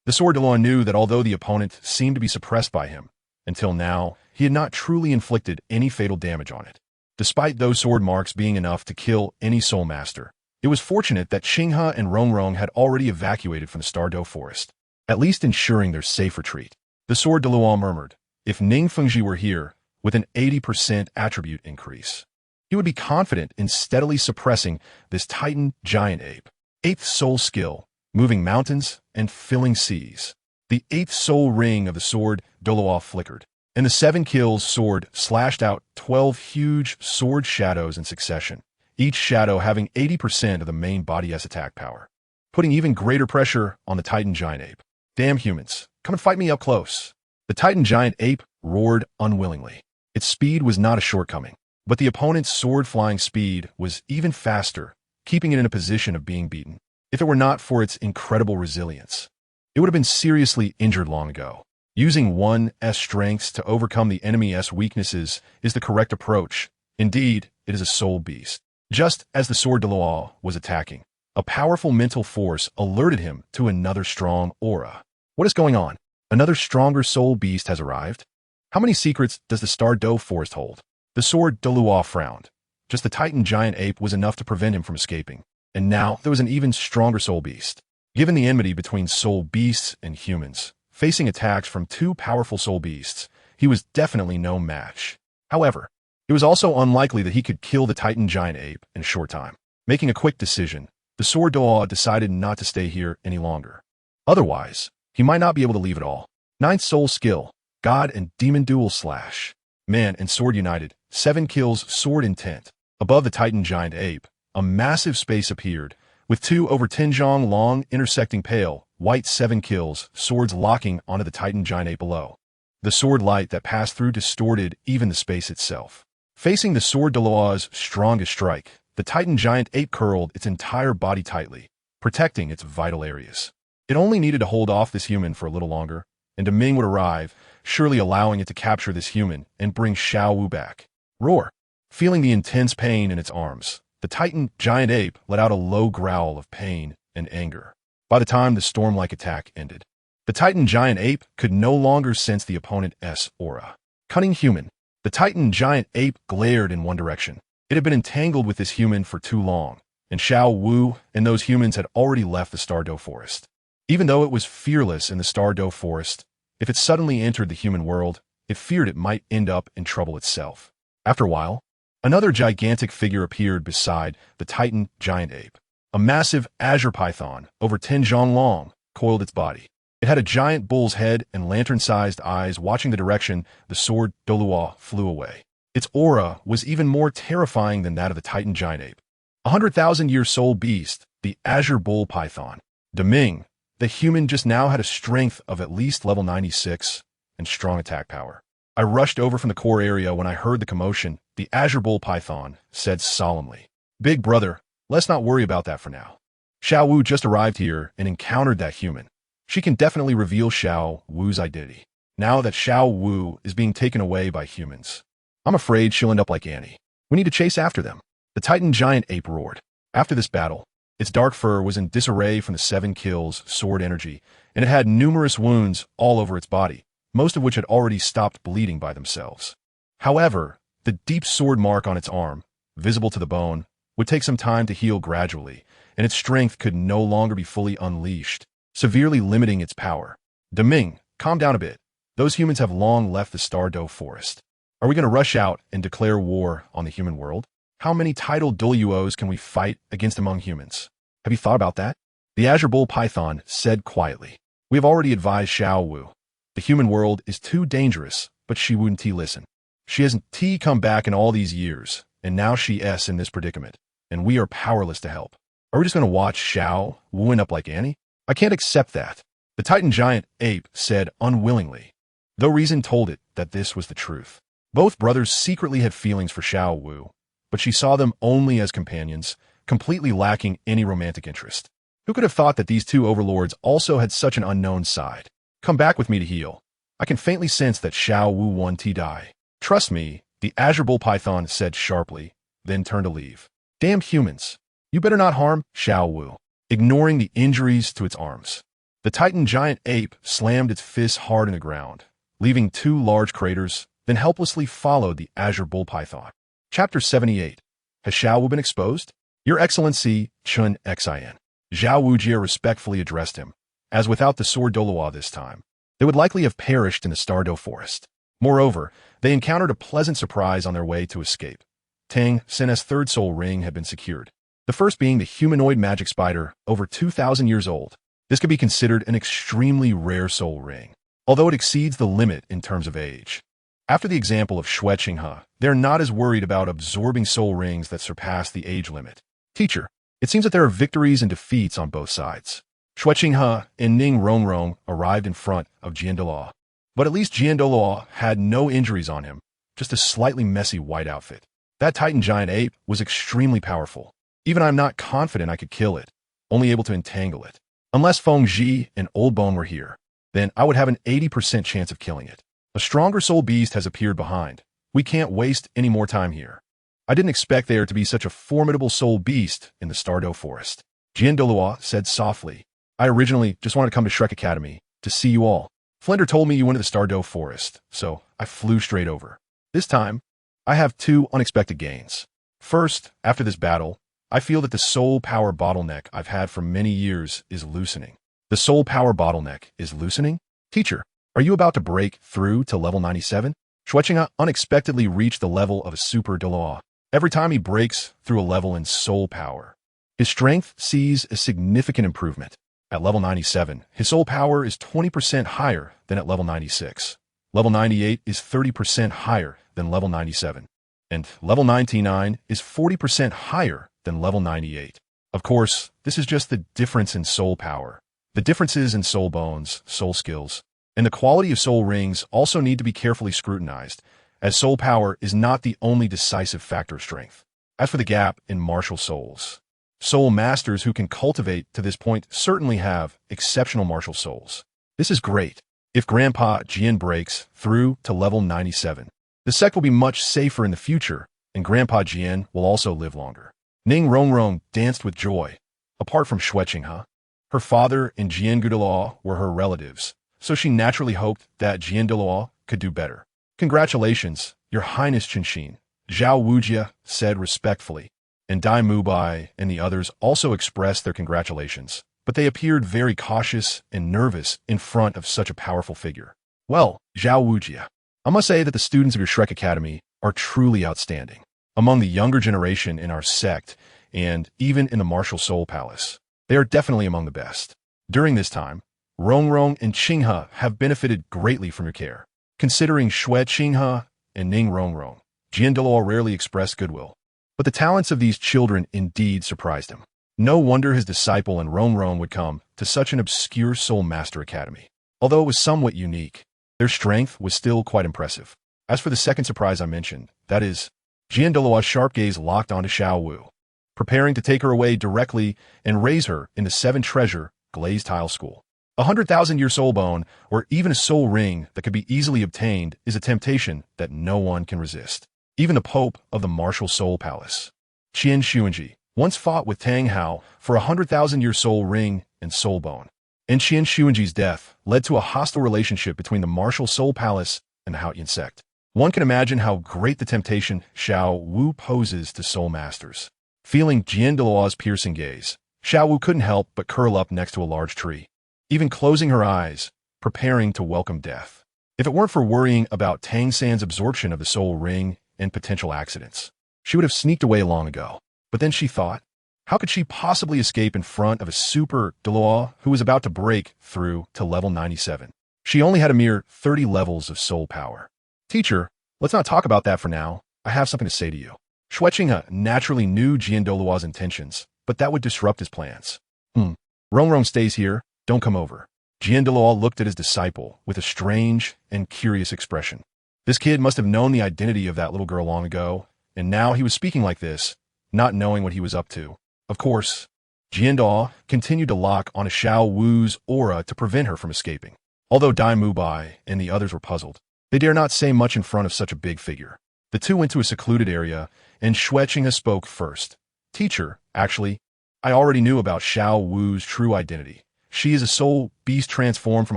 The sword Douluo knew that although the opponent seemed to be suppressed by him, until now, he had not truly inflicted any fatal damage on it. Despite those sword marks being enough to kill any soul master, it was fortunate that Qinghe and Rongrong had already evacuated from the Star Do Forest, at least ensuring their safe retreat. The sword Douluo murmured, if Ning Fengji were here, with an 80% attribute increase, he would be confident in steadily suppressing this Titan giant ape. 8th soul skill, moving mountains and filling seas. The 8th soul ring of the sword Douluo flickered, and the 7-kills sword slashed out 12 huge sword shadows in succession, each shadow having 80% of the main body's attack power, putting even greater pressure on the Titan giant ape. Damn humans, come and fight me up close. The Titan giant ape roared unwillingly. Its speed was not a shortcoming, but the opponent's sword-flying speed was even faster, keeping it in a position of being beaten. If it were not for its incredible resilience, it would have been seriously injured long ago. Using one's strengths to overcome the enemy's weaknesses is the correct approach. Indeed, it is a soul beast. Just as the sword Douluo was attacking, a powerful mental force alerted him to another strong aura. What is going on? Another stronger soul beast has arrived? How many secrets does the Star Do Forest hold? The sword Douluo frowned. Just the Titan giant ape was enough to prevent him from escaping. And now there was an even stronger soul beast. Given the enmity between soul beasts and humans, facing attacks from 2 powerful soul beasts, he was definitely no match. However, it was also unlikely that he could kill the Titan giant ape in a short time. Making a quick decision, the sword Douluo decided not to stay here any longer. Otherwise, he might not be able to leave at all. 9th soul skill, God and Demon Dual Slash. Man and sword united, 7 kills sword intent. Above the Titan giant ape, a massive space appeared, with 2 over 10 zhong long intersecting pale, white 7 kills, swords locking onto the Titan giant ape below. The sword light that passed through distorted even the space itself. Facing the sword Douluo's strongest strike, the Titan giant ape curled its entire body tightly, protecting its vital areas. It only needed to hold off this human for a little longer, and Deming would arrive, surely allowing it to capture this human and bring Xiao Wu back. Roar! Feeling the intense pain in its arms, the Titan giant ape let out a low growl of pain and anger. By the time the storm-like attack ended, the Titan giant ape could no longer sense the opponent's aura. Cunning human. The Titan giant ape glared in one direction. It had been entangled with this human for too long, and Xiao Wu and those humans had already left the Star Do Forest. Even though it was fearless in the Star Do Forest, if it suddenly entered the human world, it feared it might end up in trouble itself. After a while, Another gigantic figure appeared beside the Titan giant ape. A massive azure python, over 10 zhang long, coiled its body. It had a giant bull's head and lantern-sized eyes watching the direction the sword Douluo flew away. Its aura was even more terrifying than that of the Titan giant ape. 100,000-year soul beast, the azure bull python. Deming, the human, just now had a strength of at least level 96 and strong attack power. I rushed over from the core area when I heard the commotion. The azure bull python said solemnly, "Big brother, let's not worry about that for now. Xiao Wu just arrived here and encountered that human. She can definitely reveal Xiao Wu's identity. Now that Xiao Wu is being taken away by humans, I'm afraid she'll end up like Annie. We need to chase after them." The Titan giant ape roared. After this battle, its dark fur was in disarray from the 7 kills sword energy, and it had numerous wounds all over its body, most of which had already stopped bleeding by themselves. However, the deep sword mark on its arm, visible to the bone, would take some time to heal gradually, and its strength could no longer be fully unleashed, severely limiting its power. Deming, calm down a bit. Those humans have long left the Stardow Forest. Are we going to rush out and declare war on the human world? How many tidal Douluos can we fight against among humans? Have you thought about that? The Azure Bull Python said quietly. We have already advised Xiao Wu. The human world is too dangerous, but she wouldn't listen. She hasn't come back in all these years, and now she's in this predicament, and we are powerless to help. Are we just going to watch Xiao Wu end up like Annie? I can't accept that. The Titan giant ape said unwillingly, though reason told it that this was the truth. Both brothers secretly had feelings for Xiao Wu, but she saw them only as companions, completely lacking any romantic interest. Who could have thought that these two overlords also had such an unknown side? Come back with me to heal. I can faintly sense that Xiao Wu won to die. Trust me, the Azure Bull Python said sharply, then turned to leave. Damned humans. You better not harm Xiao Wu, ignoring the injuries to its arms. The Titan giant ape slammed its fists hard in the ground, leaving 2 large craters, then helplessly followed the Azure Bull Python. Chapter 78. Has Xiao Wu been exposed? Your Excellency, Qian Renxue. Zhao Wujie respectfully addressed him, as without the sword Douluo this time, they would likely have perished in the Stardow Forest. Moreover, they encountered a pleasant surprise on their way to escape. Tang Sen's 3rd soul ring had been secured, the first being the humanoid magic spider, over 2,000 years old. This could be considered an extremely rare soul ring, although it exceeds the limit in terms of age. After the example of Xue Qinghe, they're not as worried about absorbing soul rings that surpass the age limit. Teacher, it seems that there are victories and defeats on both sides. Xue Qinghe and Ning Rongrong arrived in front of Jian Douluo, but at least Jian Douluo had no injuries on him, just a slightly messy white outfit. That Titan giant ape was extremely powerful. Even I'm not confident I could kill it, only able to entangle it. Unless Feng Ji and Old Bone were here, then I would have an 80% chance of killing it. A stronger soul beast has appeared behind. We can't waste any more time here. I didn't expect there to be such a formidable soul beast in the Stardow Forest. Jian Douluo said softly, I originally just wanted to come to Shrek Academy to see you all. Flender told me you went to the Stardow Forest, so I flew straight over. This time, I have 2 unexpected gains. First, after this battle, I feel that the soul power bottleneck I've had for many years is loosening. The soul power bottleneck is loosening? Teacher, are you about to break through to level 97? Xue Qinghe unexpectedly reached the level of a super Douluo. Every time he breaks through a level in soul power, his strength sees a significant improvement. At level 97, his soul power is 20% higher than at level 96. Level 98 is 30% higher than level 97. And level 99 is 40% higher than level 98. Of course, this is just the difference in soul power. The differences in soul bones, soul skills, and the quality of soul rings also need to be carefully scrutinized, as soul power is not the only decisive factor of strength. As for the gap in martial souls, soul masters who can cultivate to this point certainly have exceptional martial souls. This is great. If Grandpa Jian breaks through to level 97, the sect will be much safer in the future, and Grandpa Jian will also live longer. Ning Rongrong danced with joy. Apart from Xue Qinghe, her father and Jian Douluo were her relatives, so she naturally hoped that Jian Douluo could do better. Congratulations, Your Highness Qinshin, Zhao Wujie said respectfully, and Dai Mubai and the others also expressed their congratulations, but they appeared very cautious and nervous in front of such a powerful figure. Well, Zhao Wujie, I must say that the students of your Shrek Academy are truly outstanding. among the younger generation in our sect, and even in the martial soul palace. They are definitely among the best. During this time, Renxue and Qinghe have benefited greatly from your care. Considering Xue Qinghe and Ning Renxue, Douluo rarely expressed goodwill. But the talents of these children indeed surprised him. No wonder his disciple and Renxue would come to such an obscure soulmaster academy. Although it was somewhat unique, their strength was still quite impressive. As for the second surprise I mentioned, that is, Douluo's sharp gaze locked onto Xiao Wu, preparing to take her away directly and raise her in the 7-treasure glazed tile school. 100,000-year soul bone, or even a soul ring that could be easily obtained, is a temptation that no one can resist. Even the Pope of the martial soul palace, Qian Renxue, once fought with Tang Hao for a 100,000-year soul ring and soul bone. And Qian Renxue's death led to a hostile relationship between the martial soul palace and the Haotian sect. One can imagine how great the temptation Xiao Wu poses to soul masters. Feeling Douluo's piercing gaze, Xiao Wu couldn't help but curl up next to a large tree, even closing her eyes, preparing to welcome death. If it weren't for worrying about Tang San's absorption of the soul ring and potential accidents, she would have sneaked away long ago. But then she thought, how could she possibly escape in front of a super Douluo who was about to break through to level 97? She only had a mere 30 levels of soul power. Teacher, let's not talk about that for now. I have something to say to you. Xue Qinghe naturally knew Douluo's intentions, but that would disrupt his plans. Renxue stays here, don't come over. Douluo looked at his disciple with a strange and curious expression. This kid must have known the identity of that little girl long ago, and now he was speaking like this, not knowing what he was up to. Of course, Douluo continued to lock on Xiao Wu's aura to prevent her from escaping. Although Dai Mubai and the others were puzzled, they dare not say much in front of such a big figure. The two went to a secluded area, and Xue Qinghe spoke first. Teacher, actually, I already knew about Xiao Wu's true identity. She is a soul beast transformed from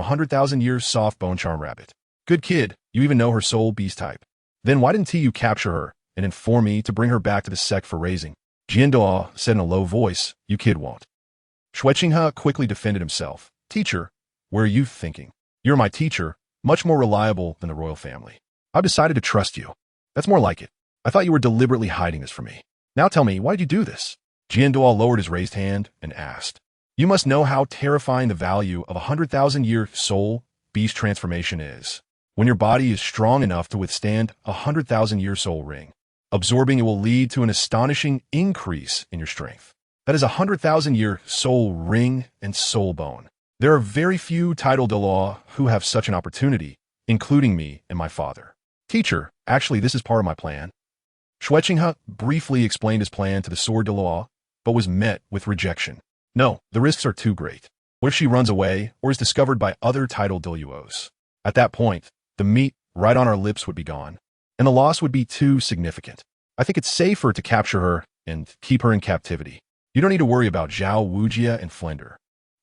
100,000 years soft bone charm rabbit. Good kid, you even know her soul beast type. Then why didn't you capture her and inform me to bring her back to the sect for raising? Douluo said in a low voice, you kid won't. Xue Qinghe quickly defended himself. Teacher, where are you thinking? You're my teacher, much more reliable than the royal family. I've decided to trust you. That's more like it. I thought you were deliberately hiding this from me. Now tell me, why did you do this? Douluo lowered his raised hand and asked. You must know how terrifying the value of a 100,000-year soul beast transformation is. When your body is strong enough to withstand a 100,000-year soul ring, absorbing it will lead to an astonishing increase in your strength. That is a 100,000-year soul ring and soul bone. There are very few titled Douluo who have such an opportunity, including me and my father. Teacher, actually this is part of my plan. Xue Qinghe briefly explained his plan to the sword Douluo, but was met with rejection. No, the risks are too great. What if she runs away or is discovered by other titled Douluos? At that point, the meat right on our lips would be gone, and the loss would be too significant. I think it's safer to capture her and keep her in captivity. You don't need to worry about Zhao Wujia and Flender.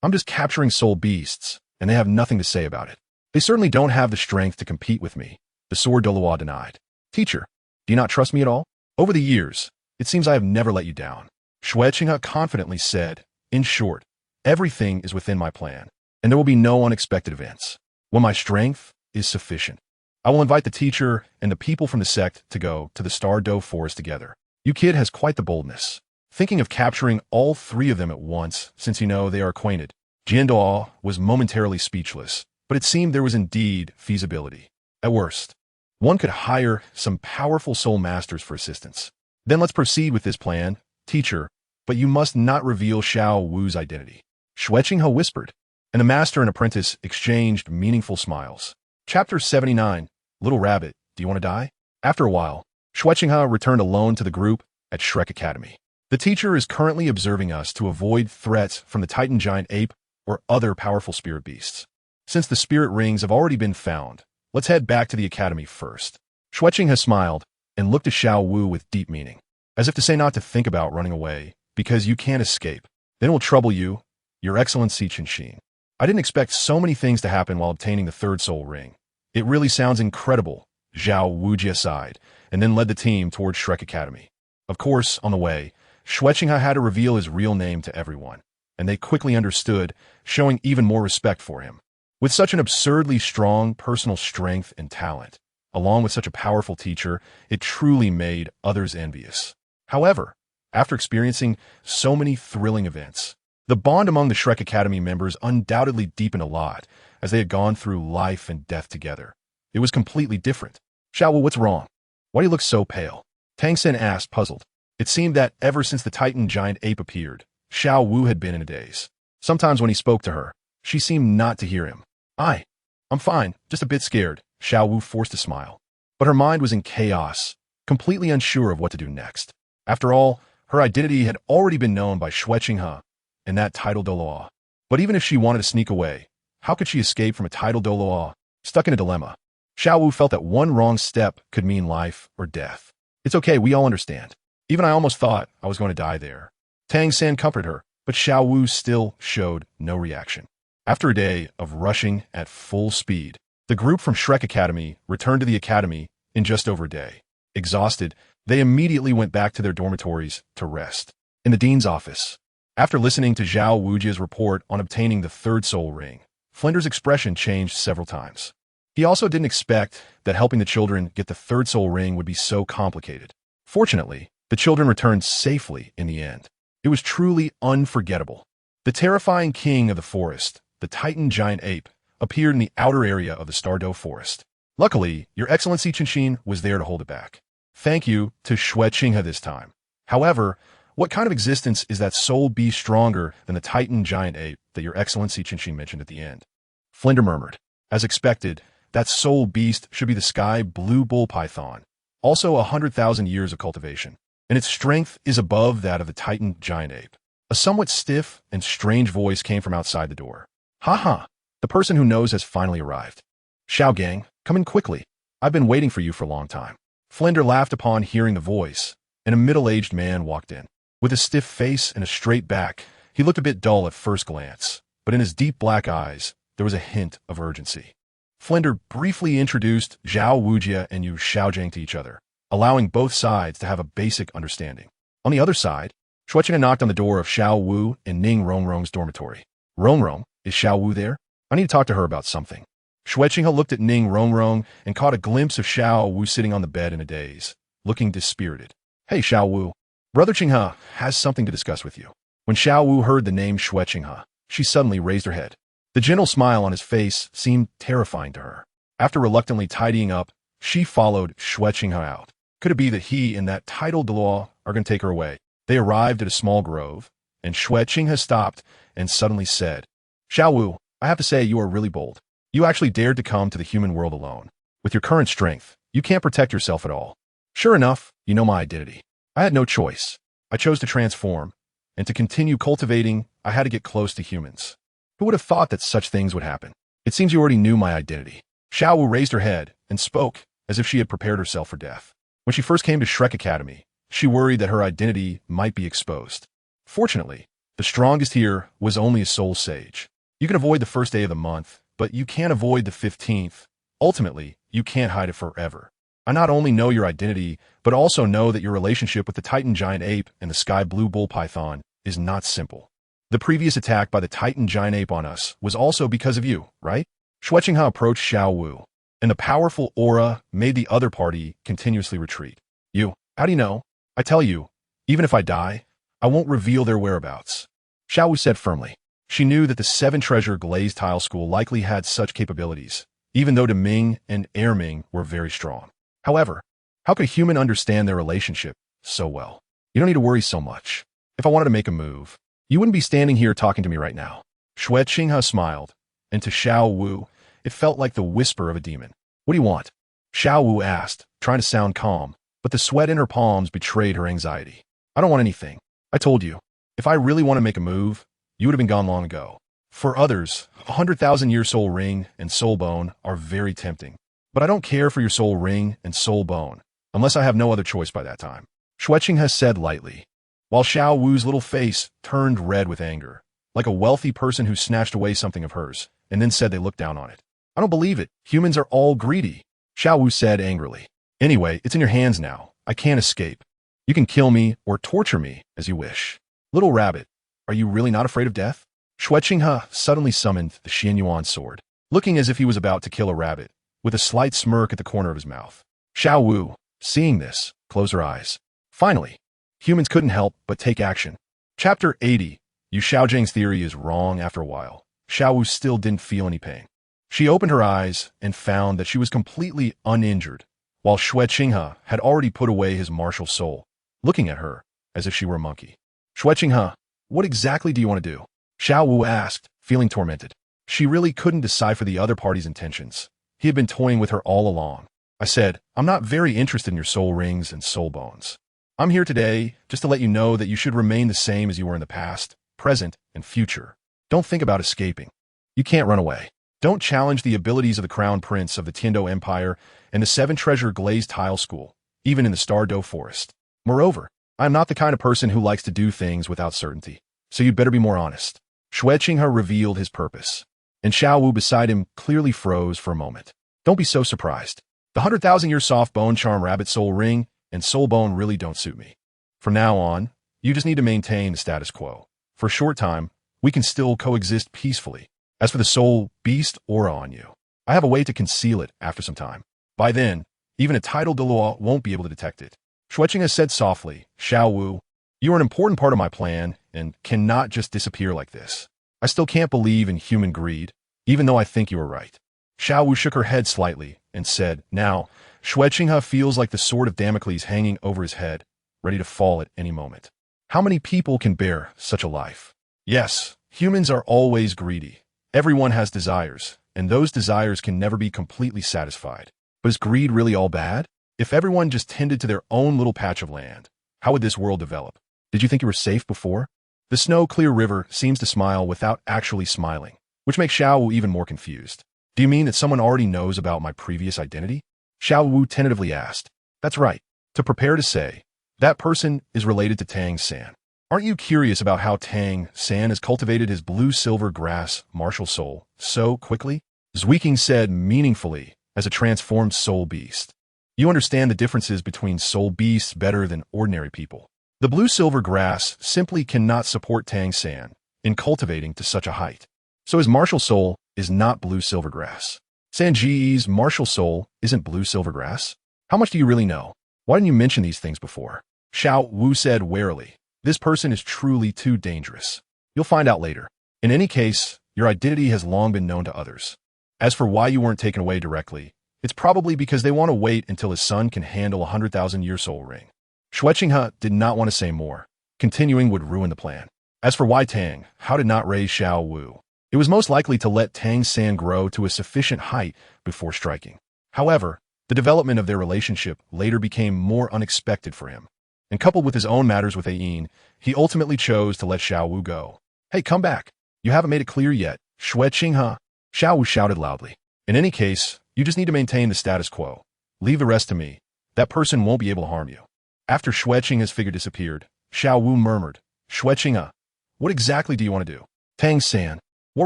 I'm just capturing soul beasts, and they have nothing to say about it. They certainly don't have the strength to compete with me, the sword Douluo denied. Teacher, do you not trust me at all? Over the years, it seems I have never let you down. Xue Qinghe confidently said, in short, everything is within my plan, and there will be no unexpected events. When my strength is sufficient, I will invite the teacher and the people from the sect to go to the Star Doe Forest together. You kid has quite the boldness. Thinking of capturing all three of them at once, since you know they are acquainted. Douluo was momentarily speechless, but it seemed there was indeed feasibility. At worst, one could hire some powerful soul masters for assistance. Then let's proceed with this plan, teacher, but you must not reveal Xiao Wu's identity. Xue Qinghe whispered, and the master and apprentice exchanged meaningful smiles. Chapter 79, Little Rabbit, do you want to die? After a while, Xue Qinghe returned alone to the group at Shrek Academy. The teacher is currently observing us to avoid threats from the Titan giant ape or other powerful spirit beasts. Since the spirit rings have already been found, let's head back to the academy first. Xue Qinghe smiled and looked at Xiao Wu with deep meaning, as if to say not to think about running away, because you can't escape. Then it will trouble you, Your Excellency Qinshin. I didn't expect so many things to happen while obtaining the third soul ring. It really sounds incredible, Zhao Wujia sighed, and then led the team towards Shrek Academy. Of course, on the way, Xue Qinghe had to reveal his real name to everyone, and they quickly understood, showing even more respect for him. With such an absurdly strong personal strength and talent, Along with such a powerful teacher, it truly made others envious. However, after experiencing so many thrilling events, the bond among the Shrek Academy members undoubtedly deepened a lot as they had gone through life and death together. It was completely different. Xiaowu, what's wrong? Why do you look so pale? Tang Sen asked, puzzled. It seemed that ever since the Titan giant ape appeared, Xiao Wu had been in a daze. Sometimes when he spoke to her, she seemed not to hear him. I'm fine, just a bit scared, Xiao Wu forced a smile. But her mind was in chaos, completely unsure of what to do next. After all, her identity had already been known by Xue Qinghe and that title Douluo. But even if she wanted to sneak away, how could she escape from a title Douluo? Stuck in a dilemma. Xiao Wu felt that one wrong step could mean life or death. It's okay, we all understand. Even I almost thought I was going to die there. Tang San comforted her, but Xiao Wu still showed no reaction. After a day of rushing at full speed, the group from Shrek Academy returned to the academy in just over a day. Exhausted, they immediately went back to their dormitories to rest. In the dean's office, after listening to Zhao Wujia's report on obtaining the third soul ring, Flinder's expression changed several times. He also didn't expect that helping the children get the third soul ring would be so complicated. Fortunately, the children returned safely in the end. It was truly unforgettable. The terrifying king of the forest, the Titan giant ape, appeared in the outer area of the Stardow forest. Luckily, Your Excellency Qinshin was there to hold it back. Thank you to Xue Qinghe this time. However, what kind of existence is that soul beast stronger than the Titan giant ape that Your Excellency Qinshin mentioned at the end? Flinder murmured. As expected, that soul beast should be the sky blue bull python, also 100,000 years of cultivation, and its strength is above that of the Titan giant ape. A somewhat stiff and strange voice came from outside the door. Ha! The person who knows has finally arrived. Xiao Gang, come in quickly. I've been waiting for you for a long time. Flinder laughed upon hearing the voice, and a middle-aged man walked in. With a stiff face and a straight back, he looked a bit dull at first glance, but in his deep black eyes, there was a hint of urgency. Flinder briefly introduced Zhao Wujia and Yu Xiaojiang to each other, allowing both sides to have a basic understanding. On the other side, Xue Qinghe knocked on the door of Xiao Wu and Ning Rongrong's dormitory. Rongrong, is Xiao Wu there? I need to talk to her about something. Xue Qinghe looked at Ning Rongrong and caught a glimpse of Xiao Wu sitting on the bed in a daze, looking dispirited. Hey, Xiao Wu. Brother Qinghe has something to discuss with you. When Xiao Wu heard the name Xue Qinghe, she suddenly raised her head. The gentle smile on his face seemed terrifying to her. After reluctantly tidying up, she followed Xue Qinghe out. Could it be that he and that title Douluo are going to take her away? They arrived at a small grove, and Xue Qinghe stopped and suddenly said, Xiao Wu, I have to say you are really bold. You actually dared to come to the human world alone. With your current strength, you can't protect yourself at all. Sure enough, you know my identity. I had no choice. I chose to transform, and to continue cultivating, I had to get close to humans. Who would have thought that such things would happen? It seems you already knew my identity. Xiao Wu raised her head and spoke as if she had prepared herself for death. When she first came to Shrek Academy, she worried that her identity might be exposed. Fortunately, the strongest here was only a soul sage. You can avoid the first day of the month, but you can't avoid the 15th. Ultimately, you can't hide it forever. I not only know your identity, but also know that your relationship with the Titan giant ape and the sky blue bull python is not simple. The previous attack by the Titan giant ape on us was also because of you, right? Xue Qinghe approached Xiao Wu, and the powerful aura made the other party continuously retreat. You, how do you know? I tell you, even if I die, I won't reveal their whereabouts. Xiao Wu said firmly. She knew that the Seven Treasure Glazed Tile School likely had such capabilities, even though Deming and Erming were very strong. However, how could a human understand their relationship so well? You don't need to worry so much. If I wanted to make a move, you wouldn't be standing here talking to me right now. Xue Qinghe smiled, and to Xiao Wu, it felt like the whisper of a demon. What do you want? Xiao Wu asked, trying to sound calm, but the sweat in her palms betrayed her anxiety. I don't want anything. I told you, if I really want to make a move, you would have been gone long ago. For others, 100,000-year soul ring and soul bone are very tempting. But I don't care for your soul ring and soul bone, unless I have no other choice by that time. Xue Qinghe said lightly, while Xiao Wu's little face turned red with anger, like a wealthy person who snatched away something of hers, and then said they looked down on it. I don't believe it. Humans are all greedy. Xiao Wu said angrily. Anyway, it's in your hands now. I can't escape. You can kill me or torture me as you wish. Little rabbit, are you really not afraid of death? Xue Qinghe suddenly summoned the Xuanyuan Sword. Looking as if he was about to kill a rabbit, with a slight smirk at the corner of his mouth. Xiao Wu, seeing this, closed her eyes. Finally, humans couldn't help but take action. Chapter 80. Yu Xiaojing's theory is wrong. After a while, Xiao Wu still didn't feel any pain. She opened her eyes and found that she was completely uninjured, while Xue Qinghe had already put away his martial soul, looking at her as if she were a monkey. Xue Qinghe, what exactly do you want to do? Xiao Wu asked, feeling tormented. She really couldn't decipher the other party's intentions. He had been toying with her all along. I said, I'm not very interested in your soul rings and soul bones. I'm here today just to let you know that you should remain the same as you were in the past, present, and future. Don't think about escaping. You can't run away. Don't challenge the abilities of the Crown Prince of the Tiando Empire and the Seven Treasure Glazed Tile School, even in the Stardow Forest. Moreover, I am not the kind of person who likes to do things without certainty, so you'd better be more honest. Xue Qinghe revealed his purpose, and Xiao Wu beside him clearly froze for a moment. Don't be so surprised. The 100,000-year soft bone charm rabbit soul ring and soul bone really don't suit me. From now on, you just need to maintain the status quo. For a short time, we can still coexist peacefully. As for the soul beast aura on you, I have a way to conceal it after some time. By then, even a titled Douluo won't be able to detect it. Xue Qinghe said softly, Xiao Wu, you are an important part of my plan and cannot just disappear like this. I still can't believe in human greed, even though I think you are right. Xiao Wu shook her head slightly and said, now, Xue Qinghe feels like the sword of Damocles hanging over his head, ready to fall at any moment. How many people can bear such a life? Yes, humans are always greedy. Everyone has desires, and those desires can never be completely satisfied. But is greed really all bad? If everyone just tended to their own little patch of land, how would this world develop? Did you think you were safe before? The snow-clear river seems to smile without actually smiling, which makes Xiao Wu even more confused. Do you mean that someone already knows about my previous identity? Xiao Wu tentatively asked. That's right. To prepare to say, that person is related to Tang San. Aren't you curious about how Tang San has cultivated his blue-silver grass martial soul so quickly? Xue Qinghe said meaningfully as a transformed soul beast. You understand the differences between soul beasts better than ordinary people. The blue-silver grass simply cannot support Tang San in cultivating to such a height. So his martial soul is not blue-silver grass. Sanji's martial soul isn't blue-silver grass? How much do you really know? Why didn't you mention these things before? Xiao Wu said warily. This person is truly too dangerous. You'll find out later. In any case, your identity has long been known to others. As for why you weren't taken away directly, it's probably because they want to wait until his son can handle a 100,000-year soul ring. Xue Qinghe did not want to say more. Continuing would ruin the plan. As for why Tang, how did not raise Xiao Wu? It was most likely to let Tang San grow to a sufficient height before striking. However, the development of their relationship later became more unexpected for him. And coupled with his own matters with Ayin, he ultimately chose to let Xiao Wu go. Hey, come back. You haven't made it clear yet. Xue Qinghe. Xiao Wu shouted loudly. In any case, you just need to maintain the status quo. Leave the rest to me. That person won't be able to harm you. After Xue Qinghe's figure disappeared, Xiao Wu murmured, Xue Qinghe, what exactly do you want to do? Tang San, what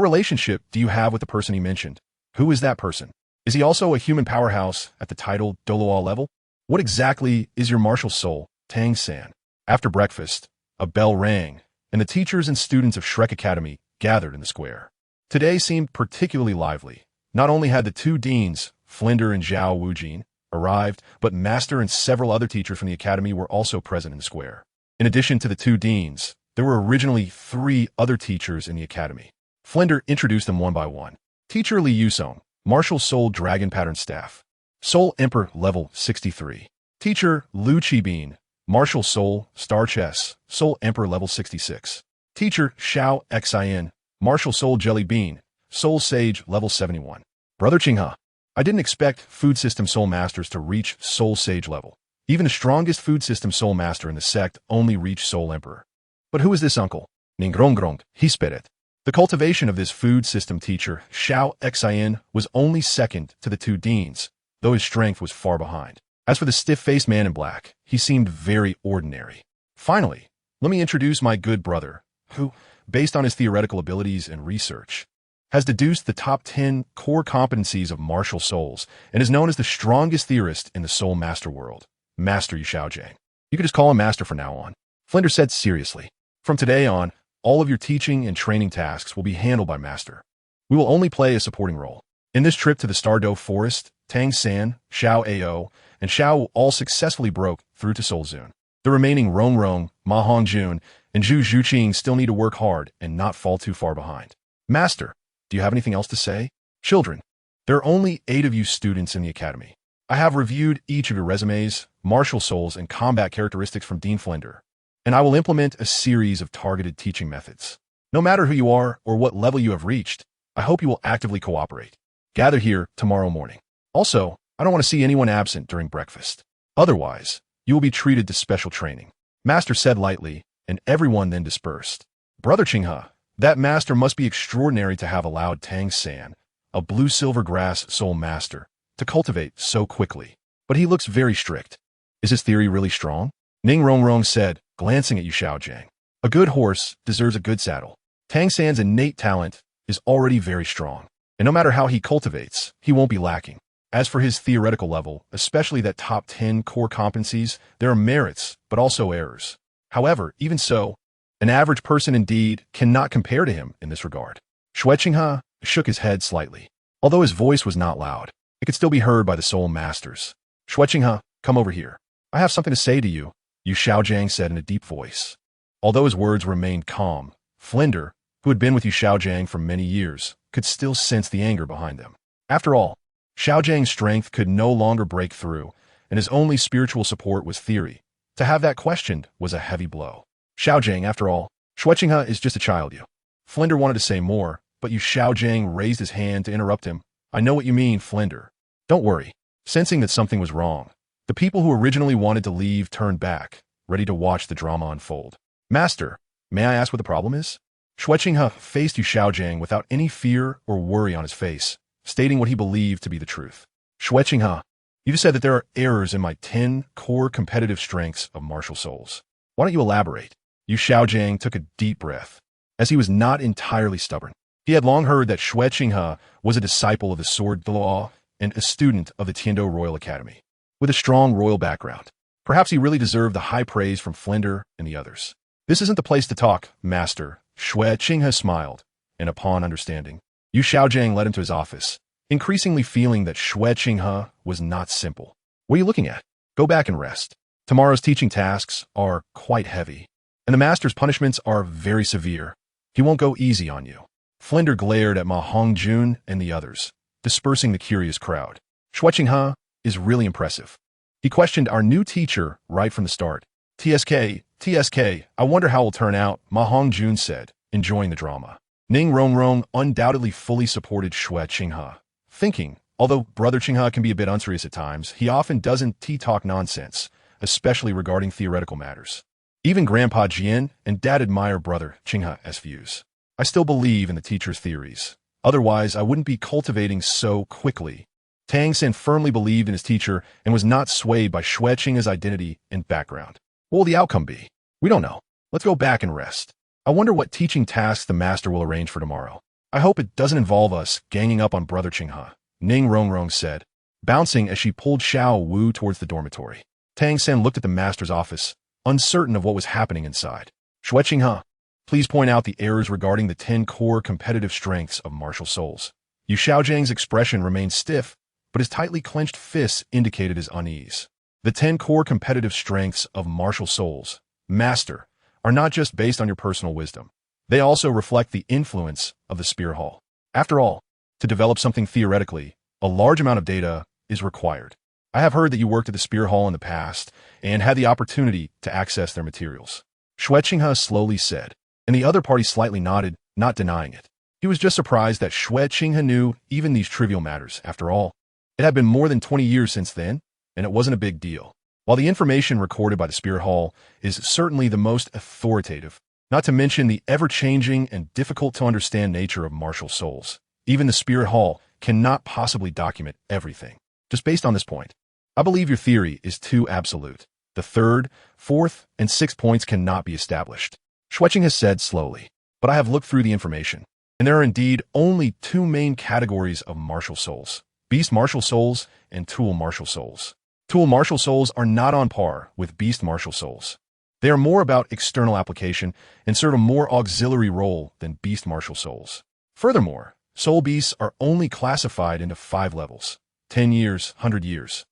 relationship do you have with the person he mentioned? Who is that person? Is he also a human powerhouse at the titled Douluo level? What exactly is your martial soul, Tang San? After breakfast, a bell rang, and the teachers and students of Shrek Academy gathered in the square. Today seemed particularly lively. Not only had the two deans, Flinder and Zhao Wujin, arrived, but Master and several other teachers from the academy were also present in the square. In addition to the two deans, there were originally 3 other teachers in the academy. Flinder introduced them one by one. Teacher Li Yusong, Martial Soul Dragon Pattern Staff. Soul Emperor Level 63. Teacher Lu Qibin, Martial Soul Star Chess, Soul Emperor Level 66. Teacher Xiao Xin, Martial Soul Jelly Bean, Soul Sage Level 71. Brother Qinghe, I didn't expect food system soul masters to reach Soul Sage level. Even the strongest food system soul master in the sect only reached Soul Emperor. But who is this uncle? Ningrongrong, Hisperet. The cultivation of this food system teacher, Xiao Xin, was only second to the two deans, though his strength was far behind. As for the stiff-faced man in black, he seemed very ordinary. Finally, let me introduce my good brother, who, based on his theoretical abilities and research, has deduced the top 10 core competencies of martial souls and is known as the strongest theorist in the soul master world, Master Yu Xiaojing. You could just call him Master from now on. Flinder said seriously. From today on, all of your teaching and training tasks will be handled by Master. We will only play a supporting role. In this trip to the Stardow Forest, Tang San, Xiao Ao, and Xiao Wu all successfully broke through to Soul Zone. The remaining Rong Rong, Ma Hongjun, and Zhu Zhuqing still need to work hard and not fall too far behind. Master, do you have anything else to say? Children, there are only 8 of you students in the academy. I have reviewed each of your resumes, martial souls, and combat characteristics from Dean Flender, and I will implement a series of targeted teaching methods. No matter who you are or what level you have reached, I hope you will actively cooperate. Gather here tomorrow morning. Also, I don't want to see anyone absent during breakfast. Otherwise, you will be treated to special training. Master said lightly, and everyone then dispersed. Brother Qinghe, that master must be extraordinary to have allowed Tang San, a blue-silver grass soul master, to cultivate so quickly. But he looks very strict. Is his theory really strong? Ning Rongrong said, glancing at Yu Xiaojiang. A good horse deserves a good saddle. Tang San's innate talent is already very strong, and no matter how he cultivates, he won't be lacking. As for his theoretical level, especially that top 10 core competencies, there are merits, but also errors. However, even so, an average person indeed cannot compare to him in this regard. Xue Qinghe shook his head slightly. Although his voice was not loud, it could still be heard by the soul masters. Xue Qinghe, come over here. I have something to say to you, Yu Xiaojiang said in a deep voice. Although his words remained calm, Flender, who had been with Yu Xiaojiang for many years, could still sense the anger behind them. After all, Xiaojiang's strength could no longer break through, and his only spiritual support was theory. To have that questioned was a heavy blow. Xiaojiang, after all, Xue Qinghe is just a child, you. Flender wanted to say more, but Yu Xiaojiang raised his hand to interrupt him. I know what you mean, Flender. Don't worry. Sensing that something was wrong, the people who originally wanted to leave turned back, ready to watch the drama unfold. Master, may I ask what the problem is? Xue Qinghe faced Yu Xiaojiang without any fear or worry on his face, stating what he believed to be the truth. Xue Qinghe, you've said that there are errors in my 10 core competitive strengths of martial souls. Why don't you elaborate? Yu Xiaojiang took a deep breath, as he was not entirely stubborn. He had long heard that Xue Qinghe was a disciple of the Sword Douluo and a student of the Tiando Royal Academy, with a strong royal background. Perhaps he really deserved the high praise from Flender and the others. This isn't the place to talk, Master. Xue Qinghe smiled, and upon understanding, Yu Xiaojiang led him to his office, increasingly feeling that Xue Qinghe was not simple. What are you looking at? Go back and rest. Tomorrow's teaching tasks are quite heavy, and the master's punishments are very severe. He won't go easy on you. Flender glared at Ma Hongjun and the others, dispersing the curious crowd. Xue Qinghe is really impressive. He questioned our new teacher right from the start. TSK, I wonder how it'll turn out, Ma Hongjun said, enjoying the drama. Ning Rongrong undoubtedly fully supported Xue Qinghe, thinking, although Brother Qinghe can be a bit unserious at times, he often doesn't talk nonsense, especially regarding theoretical matters. Even Grandpa Jian and Dad admire Brother Qinghe's views. I still believe in the teacher's theories. Otherwise, I wouldn't be cultivating so quickly. Tang San firmly believed in his teacher and was not swayed by Xue Qinghe's identity and background. What will the outcome be? We don't know. Let's go back and rest. I wonder what teaching tasks the master will arrange for tomorrow. I hope it doesn't involve us ganging up on Brother Qinghe, Ning Rongrong said, bouncing as she pulled Xiao Wu towards the dormitory. Tang San looked at the master's office, uncertain of what was happening inside. Xue Qinghe, please point out the errors regarding the 10 core competitive strengths of martial souls. Yu Xiaojiang's expression remained stiff, but his tightly clenched fists indicated his unease. The 10 core competitive strengths of martial souls, Master, are not just based on your personal wisdom. They also reflect the influence of the Spear Hall. After all, to develop something theoretically, a large amount of data is required. I have heard that you worked at the Spear Hall in the past and had the opportunity to access their materials. Xue Qinghe slowly said, and the other party slightly nodded, not denying it. He was just surprised that Xue Qinghe knew even these trivial matters. After all, it had been more than 20 years since then, and it wasn't a big deal. While the information recorded by the Spear Hall is certainly the most authoritative, not to mention the ever-changing and difficult-to-understand nature of martial souls, even the Spear Hall cannot possibly document everything. Just based on this point, I believe your theory is too absolute. The third, fourth, and sixth points cannot be established. Xue Qinghe has said slowly, but I have looked through the information, and there are indeed only 2 main categories of martial souls: beast martial souls and tool martial souls. Tool martial souls are not on par with beast martial souls. They are more about external application and serve a more auxiliary role than beast martial souls. Furthermore, soul beasts are only classified into 5 levels: 10 years, 100 years,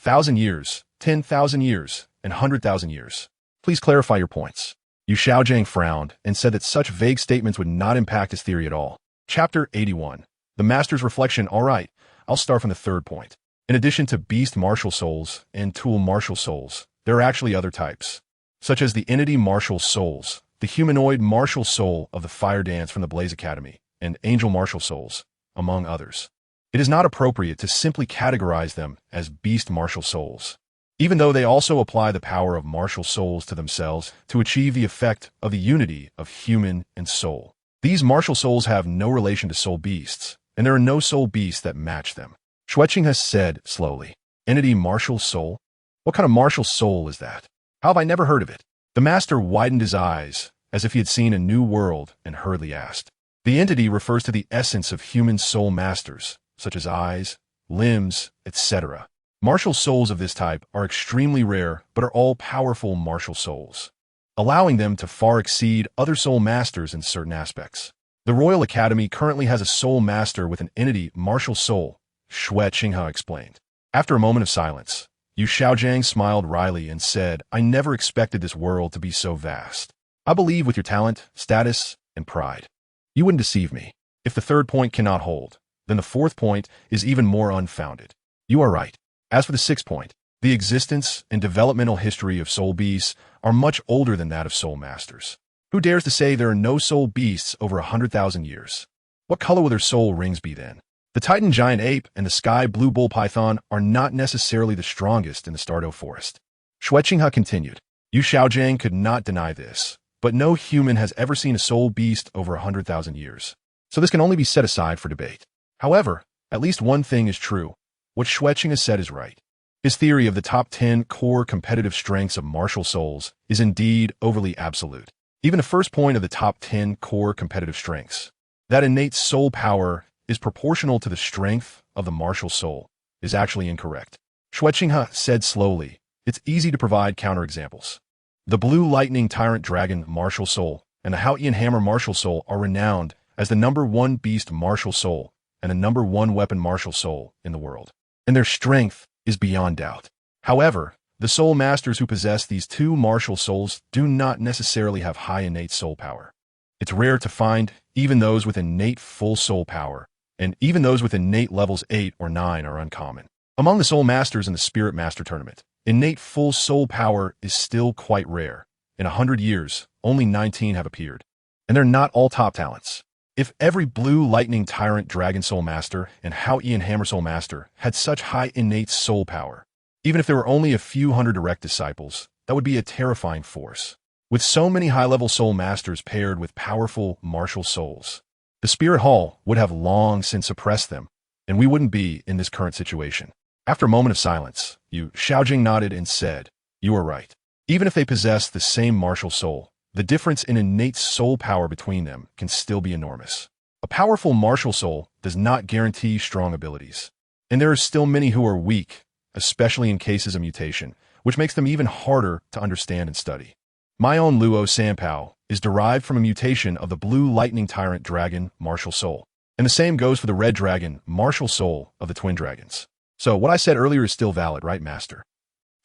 1,000 years, 10,000 years, and 100,000 years. Please clarify your points. Yu Xiaojing frowned and said that such vague statements would not impact his theory at all. Chapter 81. The Master's Reflection. All right, I'll start from the third point. In addition to beast martial souls and tool martial souls, there are actually other types, such as the entity martial souls, the humanoid martial soul of the fire dance from the Blaze Academy, and angel martial souls, among others. It is not appropriate to simply categorize them as beast martial souls, even though they also apply the power of martial souls to themselves to achieve the effect of the unity of human and soul. These martial souls have no relation to soul beasts, and there are no soul beasts that match them. Xue Qinghe said slowly, "Entity martial soul? What kind of martial soul is that? How have I never heard of it?" The master widened his eyes as if he had seen a new world and hurriedly asked. The entity refers to the essence of human soul masters, such as eyes, limbs, etc. Martial souls of this type are extremely rare but are all powerful martial souls, allowing them to far exceed other soul masters in certain aspects. The Royal Academy currently has a soul master with an entity martial soul, Xue Qinghe explained. After a moment of silence, Yu Xiaojing smiled wryly and said, "I never expected this world to be so vast. I believe with your talent, status, and pride, you wouldn't deceive me. If the third point cannot hold, then the fourth point is even more unfounded. You are right. As for the sixth point, the existence and developmental history of soul beasts are much older than that of soul masters. Who dares to say there are no soul beasts over 100,000 years? What color will their soul rings be then? The Titan giant ape and the sky blue bull python are not necessarily the strongest in the Stardew forest." Xue Qinghe continued. Yu Xiaojing could not deny this, but no human has ever seen a soul beast over 100,000 years. So this can only be set aside for debate. However, at least one thing is true. What Xue Qinghe said is right. His theory of the top 10 core competitive strengths of martial souls is indeed overly absolute. Even the first point of the top 10 core competitive strengths, that innate soul power is proportional to the strength of the martial soul, is actually incorrect. Xue Qinghe said slowly, "It's easy to provide counterexamples. The Blue Lightning Tyrant Dragon martial soul and the Xuanyuan Hammer martial soul are renowned as the #1 beast martial soul and the #1 weapon martial soul in the world, and their strength is beyond doubt. However, the soul masters who possess these two martial souls do not necessarily have high innate soul power. It's rare to find even those with innate full soul power, and even those with innate levels 8 or 9 are uncommon. Among the soul masters in the Spirit Master Tournament, innate full soul power is still quite rare. In 100 years, only 19 have appeared, and they're not all top talents. If every Blue Lightning Tyrant Dragon Soul Master and Xuanyuan Hammer Soul Master had such high innate soul power, even if there were only a few hundred direct disciples, that would be a terrifying force. With so many high-level soul masters paired with powerful martial souls, the Spirit Hall would have long since suppressed them, and we wouldn't be in this current situation." After a moment of silence, Yu Xiaojing nodded and said, "You are right. Even if they possess the same martial soul, the difference in innate soul power between them can still be enormous. A powerful martial soul does not guarantee strong abilities, and there are still many who are weak, especially in cases of mutation, which makes them even harder to understand and study. My own Luo Sanpao is derived from a mutation of the Blue Lightning Tyrant Dragon martial soul, and the same goes for the Red Dragon martial soul of the Twin Dragons. So what I said earlier is still valid, right, Master?"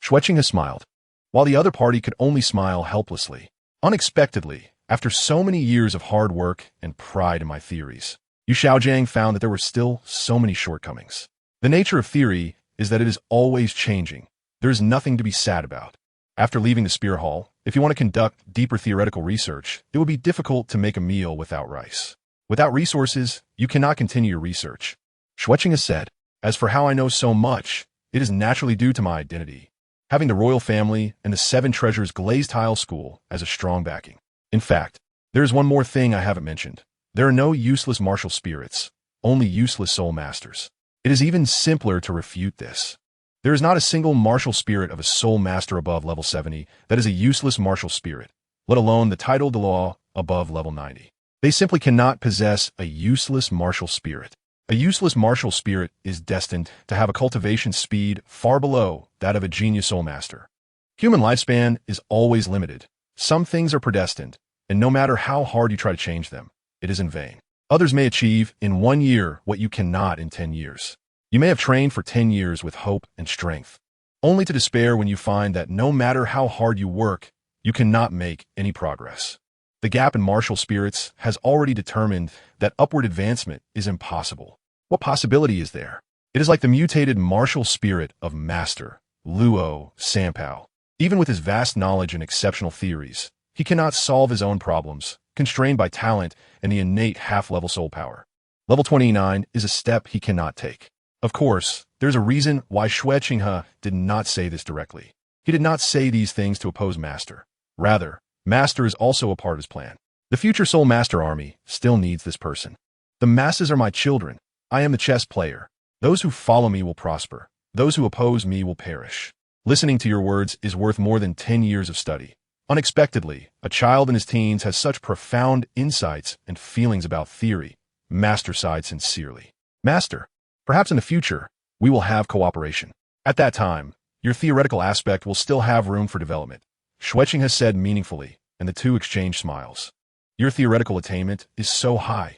Xue Qinghe smiled, while the other party could only smile helplessly. Unexpectedly, after so many years of hard work and pride in my theories, Yu Xiaojing found that there were still so many shortcomings. The nature of theory is that it is always changing. There is nothing to be sad about. After leaving the Spear Hall, if you want to conduct deeper theoretical research, it would be difficult to make a meal without rice. Without resources, you cannot continue your research. Xue Qinghe said, "As for how I know so much, it is naturally due to my identity, having the royal family and the 7 Treasures Glazed Tile School as a strong backing. In fact, there is one more thing I haven't mentioned. There are no useless martial spirits, only useless soul masters. It is even simpler to refute this. There is not a single martial spirit of a soul master above level 70 that is a useless martial spirit, let alone the title de law above level 90. They simply cannot possess a useless martial spirit. A useless martial spirit is destined to have a cultivation speed far below that of a genius soul master. Human lifespan is always limited. Some things are predestined, and no matter how hard you try to change them, it is in vain. Others may achieve in 1 year what you cannot in 10 years. You may have trained for 10 years with hope and strength, only to despair when you find that no matter how hard you work, you cannot make any progress. The gap in martial spirits has already determined that upward advancement is impossible. What possibility is there? It is like the mutated martial spirit of Master Luo Sanpao. Even with his vast knowledge and exceptional theories, he cannot solve his own problems, constrained by talent and the innate half-level soul power. Level 29 is a step he cannot take. Of course, there's a reason why Xue Qinghe did not say this directly. He did not say these things to oppose Master. Rather, Master is also a part of his plan. The future Soul Master army still needs this person. The masses are my children. I am the chess player. Those who follow me will prosper. Those who oppose me will perish. Listening to your words is worth more than 10 years of study. Unexpectedly, a child in his teens has such profound insights and feelings about theory. Master sighed sincerely. Master, perhaps in the future, we will have cooperation. At that time, your theoretical aspect will still have room for development. Xue Qinghe has said meaningfully, and the two exchanged smiles. Your theoretical attainment is so high.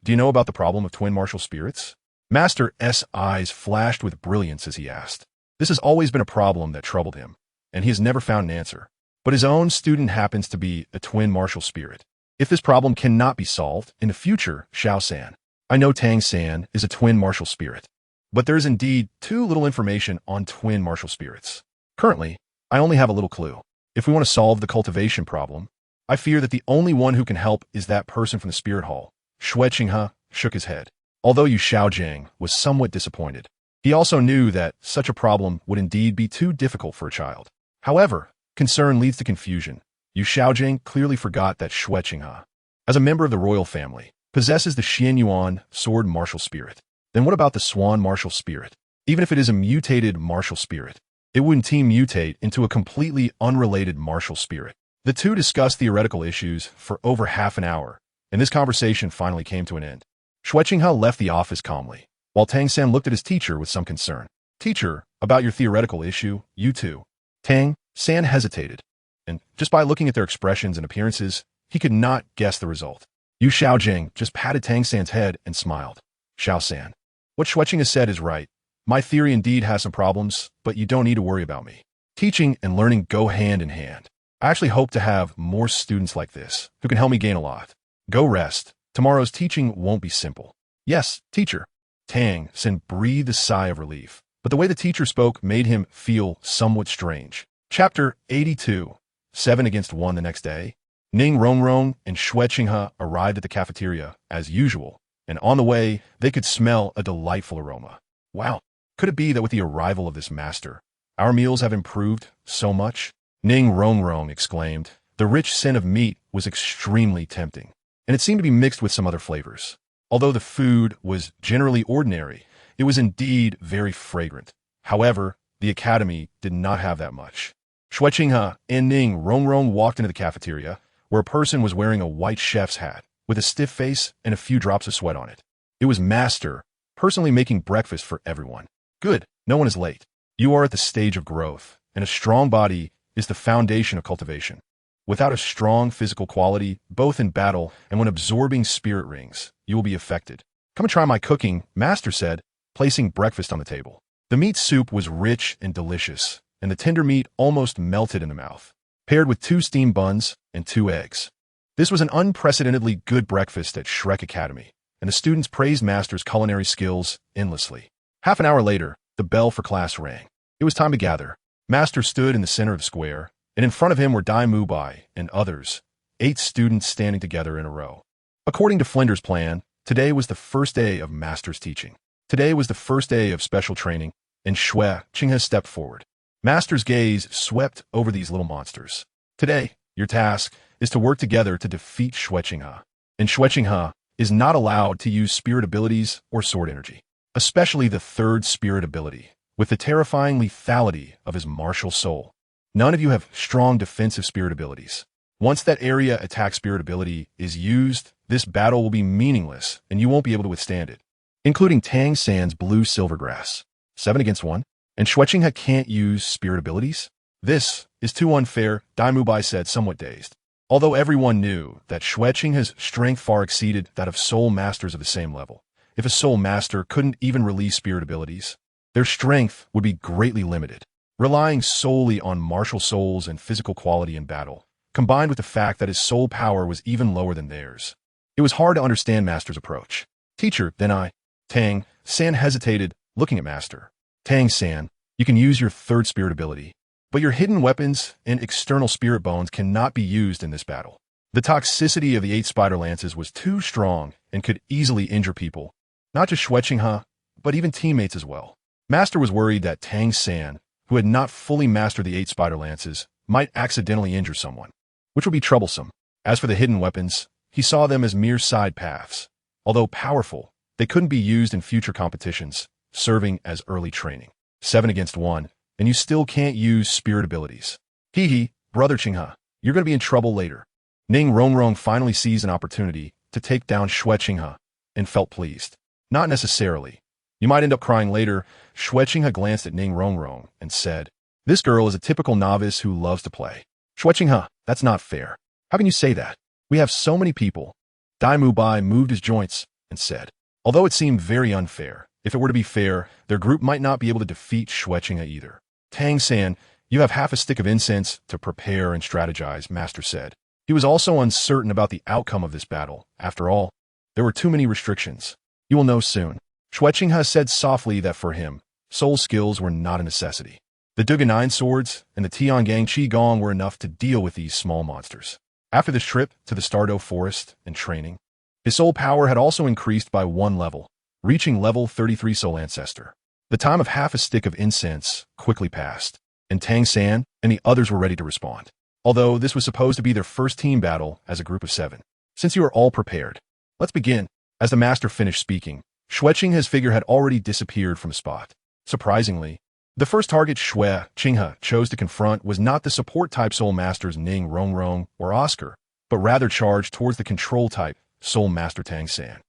Do you know about the problem of twin martial spirits? Master's eyes flashed with brilliance as he asked. This has always been a problem that troubled him, and he has never found an answer. But his own student happens to be a twin martial spirit. If this problem cannot be solved, in the future, Xiao-san. I know Tang-san is a twin martial spirit. But there is indeed too little information on twin martial spirits. Currently, I only have a little clue. If we want to solve the cultivation problem, I fear that the only one who can help is that person from the spirit hall. Xue Qinghe shook his head. Although Yu Xiaojing was somewhat disappointed, he also knew that such a problem would indeed be too difficult for a child. However, concern leads to confusion. Yu Xiaojing clearly forgot that Xue Qinghe, as a member of the royal family, possesses the Xuanyuan Sword martial spirit. Then what about the Swan martial spirit? Even if it is a mutated martial spirit, it wouldn't mutate into a completely unrelated martial spirit. The two discussed theoretical issues for over half an hour, and this conversation finally came to an end. Xue Qinghe left the office calmly, while Tang-san looked at his teacher with some concern. Teacher, about your theoretical issue, you too. Tang-san hesitated, and just by looking at their expressions and appearances, he could not guess the result. Yu Xiaojing just patted Tang-san's head and smiled. Xiao-san, what Xue Qinghe said is right. My theory indeed has some problems, but you don't need to worry about me. Teaching and learning go hand in hand. I actually hope to have more students like this, who can help me gain a lot. Go rest. Tomorrow's teaching won't be simple. Yes, teacher. Tang-san breathed a sigh of relief, but the way the teacher spoke made him feel somewhat strange. Chapter 82. 7 against 1 the next day. Ning Rongrong and Xue Qinghe arrived at the cafeteria, as usual, and on the way, they could smell a delightful aroma. Wow, could it be that with the arrival of this master, our meals have improved so much? Ning Rongrong exclaimed. The rich scent of meat was extremely tempting, and it seemed to be mixed with some other flavors. Although the food was generally ordinary, it was indeed very fragrant. However, the academy did not have that much. Xue Qinghe and Ning Rongrong walked into the cafeteria, where a person was wearing a white chef's hat, with a stiff face and a few drops of sweat on it. It was Master, personally making breakfast for everyone. Good, no one is late. You are at the stage of growth, and a strong body is the foundation of cultivation. Without a strong physical quality, both in battle and when absorbing spirit rings, you will be affected. Come and try my cooking, Master said, placing breakfast on the table. The meat soup was rich and delicious, and the tender meat almost melted in the mouth, paired with 2 steamed buns and 2 eggs. This was an unprecedentedly good breakfast at Shrek Academy, and the students praised Master's culinary skills endlessly. Half an hour later, the bell for class rang. It was time to gather. Master stood in the center of the square, and in front of him were Dai Mubai and others, 8 students standing together in a row. According to Flinder's plan, today was the first day of Master's teaching. Today was the first day of special training, and Xue Qinghe stepped forward. Master's gaze swept over these little monsters. Today, your task is to work together to defeat Xue Qinghe. And Xue Qinghe is not allowed to use spirit abilities or sword energy, especially the 3rd spirit ability, with the terrifying lethality of his martial soul. None of you have strong defensive spirit abilities. Once that area attack spirit ability is used, this battle will be meaningless and you won't be able to withstand it, including Tang-san's blue silvergrass. 7 against 1, and Xue Qinghe can't use spirit abilities? This is too unfair, Dai Mubai said, somewhat dazed. Although everyone knew that Xue Qinghe's strength far exceeded that of soul masters of the same level, if a soul master couldn't even release spirit abilities, their strength would be greatly limited. Relying solely on martial souls and physical quality in battle, combined with the fact that his soul power was even lower than theirs, it was hard to understand Master's approach. Teacher, then I. Tang San hesitated, looking at Master. Tang San, you can use your third spirit ability, but your hidden weapons and external spirit bones cannot be used in this battle. The toxicity of the 8 spider lances was too strong and could easily injure people, not just Xue Qinghe, but even teammates as well. Master was worried that Tang San, who had not fully mastered the 8 spider lances, might accidentally injure someone, which would be troublesome. As for the hidden weapons, he saw them as mere side paths. Although powerful, they couldn't be used in future competitions, serving as early training. 7 against 1, and you still can't use spirit abilities. Hee, Brother Qinghe, you're going to be in trouble later. Ning Rongrong finally seized an opportunity to take down Xue Qinghe and felt pleased. Not necessarily. You might end up crying later. Xue Qinghe glanced at Ning Rongrong and said, "This girl is a typical novice who loves to play." Xue Qinghe, that's not fair. How can you say that? We have so many people. Dai Mubai moved his joints and said, although it seemed very unfair, if it were to be fair, their group might not be able to defeat Xue Qinghe either. Tang San, you have half a stick of incense to prepare and strategize, Master said. He was also uncertain about the outcome of this battle. After all, there were too many restrictions. You will know soon. Xue Qinghe said softly that for him, soul skills were not a necessity. The Douluo 9 swords and the Tiangang Qigong were enough to deal with these small monsters. After this trip to the Stardew Forest and training, his soul power had also increased by 1 level, reaching level 33 Soul Ancestor. The time of half a stick of incense quickly passed, and Tang San and the others were ready to respond. Although this was supposed to be their first team battle as a group of 7. Since you are all prepared, let's begin. As the master finished speaking, Xue Qinghe's figure had already disappeared from the spot. Surprisingly, the first target Xue Qinghe chose to confront was not the support-type Soul Masters Ning Rongrong or Oscar, but rather charged towards the control-type Soul Master Tang San,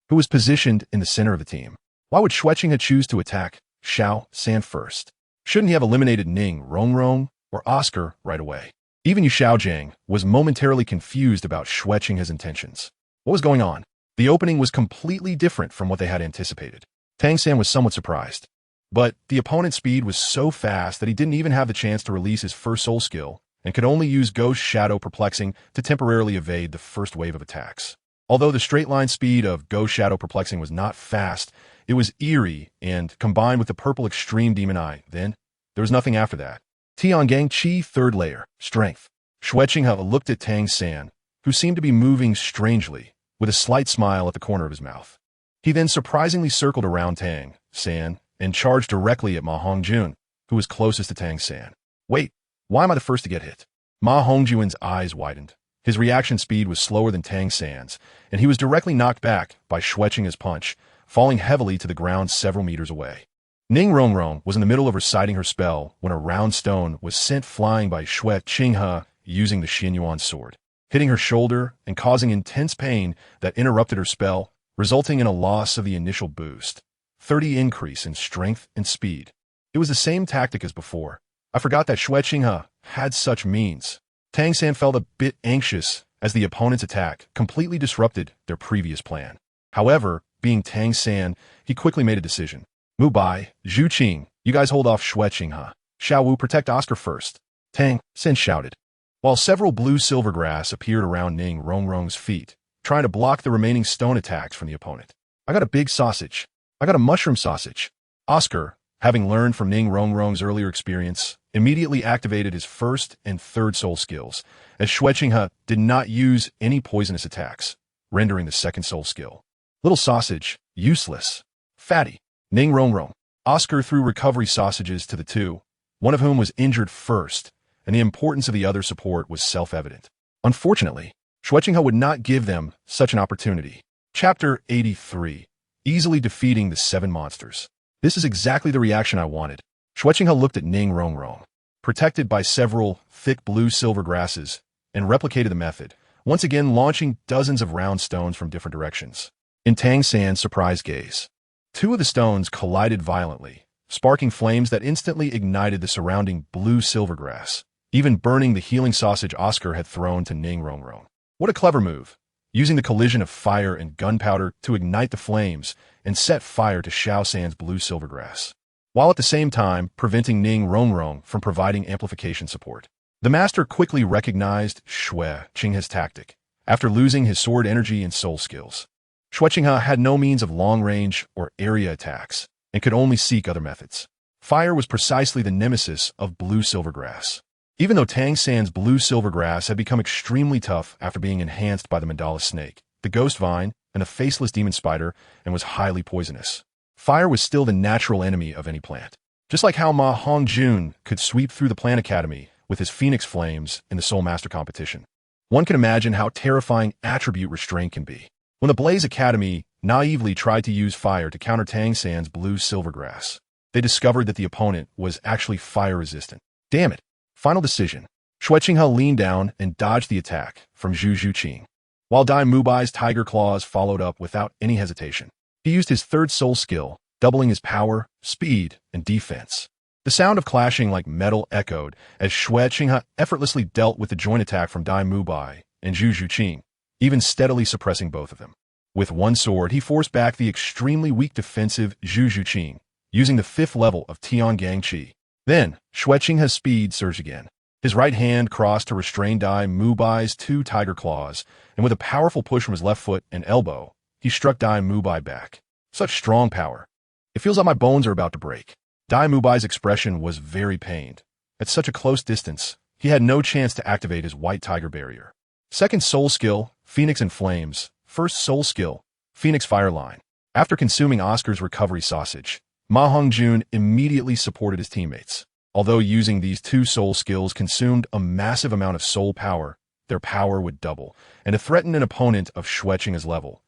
who was positioned in the center of the team. Why would Xue Qinghe choose to attack Xiao San first? Shouldn't he have eliminated Ning Rongrong or Oscar right away? Even Yu Xiaojiang was momentarily confused about Xue Qinghe's intentions. What was going on? The opening was completely different from what they had anticipated. Tang San was somewhat surprised. But the opponent's speed was so fast that he didn't even have the chance to release his first soul skill and could only use Ghost Shadow Perplexing to temporarily evade the first wave of attacks. Although the straight-line speed of Ghost Shadow Perplexing was not fast, it was eerie and combined with the purple Extreme Demon Eye. Then, there was nothing after that. Tiangang Qi, 3rd layer, Strength. Xue Qinghe looked at Tang San, who seemed to be moving strangely, with a slight smile at the corner of his mouth. He then surprisingly circled around Tang San and charged directly at Ma Hongjun, who was closest to Tang San. Wait, why am I the first to get hit? Ma Hongjun's eyes widened. His reaction speed was slower than Tang San's, and he was directly knocked back by Xue Qinghe's punch, falling heavily to the ground several meters away. Ning Rongrong was in the middle of reciting her spell when a round stone was sent flying by Xue Qinghe using the Xuanyuan Sword, hitting her shoulder and causing intense pain that interrupted her spell, resulting in a loss of the initial boost. 30 increase in strength and speed. It was the same tactic as before. I forgot that Xue Qinghe had such means. Tang San felt a bit anxious as the opponent's attack completely disrupted their previous plan. However, being Tang San, he quickly made a decision. Mubai, Zhu Qing, you guys hold off Xue Qinghe. Xiao Wu, protect Oscar first. Tang San shouted, while several blue silver grass appeared around Ning Rongrong's feet, trying to block the remaining stone attacks from the opponent. I got a big sausage. I got a mushroom sausage. Oscar, having learned from Ning Rongrong's earlier experience, immediately activated his 1st and 3rd soul skills, as Xue Qinghe did not use any poisonous attacks, rendering the 2nd soul skill. Little sausage, useless. Fatty. Ning Rongrong. Oscar threw recovery sausages to the two, one of whom was injured first, and the importance of the other support was self-evident. Unfortunately, Xue Qinghe would not give them such an opportunity. Chapter 83. Easily defeating the 7 monsters. This is exactly the reaction I wanted. Xue Qinghe looked at Ning Rongrong, protected by several thick blue-silver grasses, and replicated the method, once again launching dozens of round stones from different directions. In Tang San's surprised gaze, 2 of the stones collided violently, sparking flames that instantly ignited the surrounding blue-silver grass, even burning the healing sausage Oscar had thrown to Ning Rongrong. What a clever move. using the collision of fire and gunpowder to ignite the flames and set fire to Xiao San's blue silvergrass, while at the same time preventing Ning Rongrong from providing amplification support. The master quickly recognized Xue Qinghe's tactic. After losing his sword energy and soul skills, Xue Qinghe had no means of long-range or area attacks and could only seek other methods. Fire was precisely the nemesis of blue silvergrass. Even though Tang San's blue silvergrass had become extremely tough after being enhanced by the mandala snake, the ghost vine, and the faceless demon spider, and was highly poisonous, fire was still the natural enemy of any plant. Just like how Ma Hongjun could sweep through the Plant Academy with his phoenix flames in the soulmaster competition, one can imagine how terrifying attribute restraint can be. When the Blaze Academy naively tried to use fire to counter Tang San's blue silvergrass, they discovered that the opponent was actually fire-resistant. Damn it. Final decision. Xue Qinghe leaned down and dodged the attack from Zhu Zhuqing, while Dai Mubai's tiger claws followed up without any hesitation. He used his third soul skill, doubling his power, speed, and defense. The sound of clashing like metal echoed as Xue Qinghe effortlessly dealt with the joint attack from Dai Mubai and Zhu Zhuqing, even steadily suppressing both of them. With one sword, he forced back the extremely weak defensive Zhu Zhuqing, using the 5th level of Tiangang Qi. Then, Xue Qinghe's speed surged again. His right hand crossed to restrain Dai Mubai's 2 tiger claws, and with a powerful push from his left foot and elbow, he struck Dai Mubai back. Such strong power. It feels like my bones are about to break. Dai Mubai's expression was very pained. At such a close distance, he had no chance to activate his white tiger barrier. Second soul skill, Phoenix and Flames. First soul skill, Phoenix Fireline. After consuming Oscar's recovery sausage, Ma Hongjun immediately supported his teammates. Although using these 2 soul skills consumed a massive amount of soul power, their power would double, and to threaten an opponent of Xue Qinghe's level,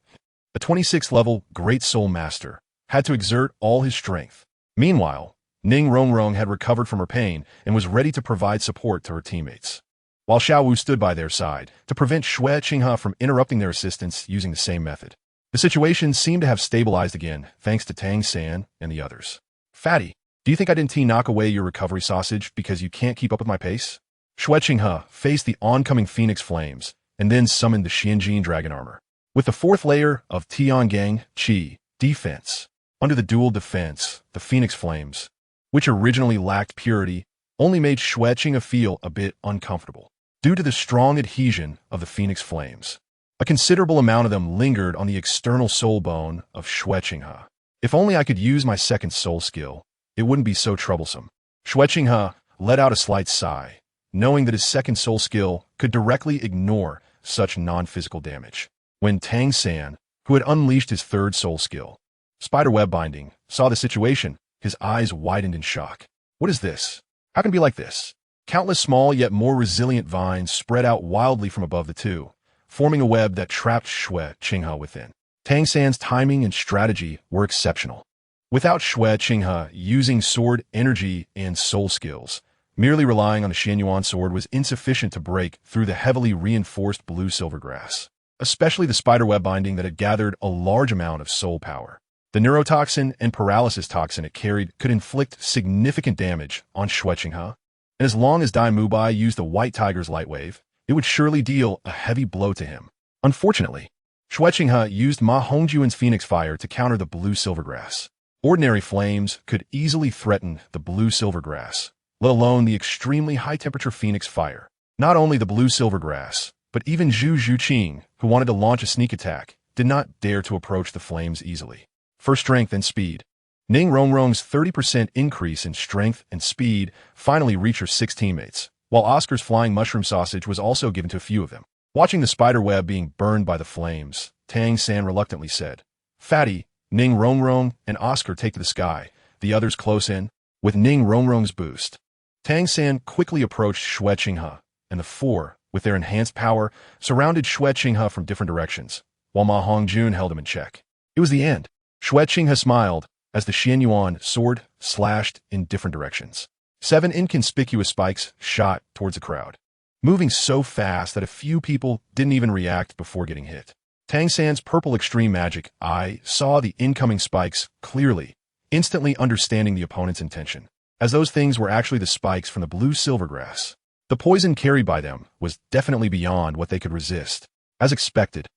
a 26th level Great Soul Master had to exert all his strength. Meanwhile, Ning Rongrong had recovered from her pain and was ready to provide support to her teammates, while Xiao Wu stood by their side to prevent Xue Qinghe from interrupting their assistance using the same method. The situation seemed to have stabilized again thanks to Tang San and the others. Fatty, do you think I didn't knock away your recovery sausage because you can't keep up with my pace? Xue Qinghe faced the oncoming Phoenix Flames and then summoned the Xianjin Dragon Armor. With the 4th layer of Tiangang Qi defense, under the dual defense, the Phoenix Flames, which originally lacked purity, only made Xue Qinghe feel a bit uncomfortable. Due to the strong adhesion of the Phoenix Flames, a considerable amount of them lingered on the external soul bone of Xue Qinghe. If only I could use my second soul skill, it wouldn't be so troublesome. Xue Qinghe let out a slight sigh, knowing that his second soul skill could directly ignore such non-physical damage. When Tang San, who had unleashed his third soul skill, Spiderweb Binding, saw the situation, his eyes widened in shock. What is this? How can it be like this? Countless small yet more resilient vines spread out wildly from above the 2, forming a web that trapped Xue Qinghe within. Tang San's timing and strategy were exceptional. Without Xue Qinghe using sword energy and soul skills, merely relying on the Xuanyuan Sword was insufficient to break through the heavily reinforced blue silvergrass, especially the spiderweb binding that had gathered a large amount of soul power. The neurotoxin and paralysis toxin it carried could inflict significant damage on Xue Qinghe, and as long as Dai Mubai used the White Tiger's light wave, it would surely deal a heavy blow to him. Unfortunately, Xue Qinghe used Ma Hongjuan's Phoenix Fire to counter the blue silvergrass. Ordinary flames could easily threaten the blue silvergrass, let alone the extremely high-temperature Phoenix Fire. Not only the blue silvergrass, but even Zhu Zhuqing, who wanted to launch a sneak attack, did not dare to approach the flames easily. For strength and speed, Ning Rongrong's 30% increase in strength and speed finally reached her 6 teammates, while Oscar's flying mushroom sausage was also given to a few of them. Watching the spider web being burned by the flames, Tang San reluctantly said, "Fatty, Ning Rongrong and Oscar take to the sky, the others close in." With Ning Rongrong's boost, Tang San quickly approached Xue Qinghe, and the 4, with their enhanced power, surrounded Xue Qinghe from different directions, while Ma Hongjun held him in check. It was the end. Xue Qinghe smiled as the Xuanyuan Sword slashed in different directions. 7 inconspicuous spikes shot towards the crowd, moving so fast that a few people didn't even react before getting hit. Tang San's purple extreme magic eye saw the incoming spikes clearly, instantly understanding the opponent's intention, as those things were actually the spikes from the blue silvergrass. The poison carried by them was definitely beyond what they could resist. As expected,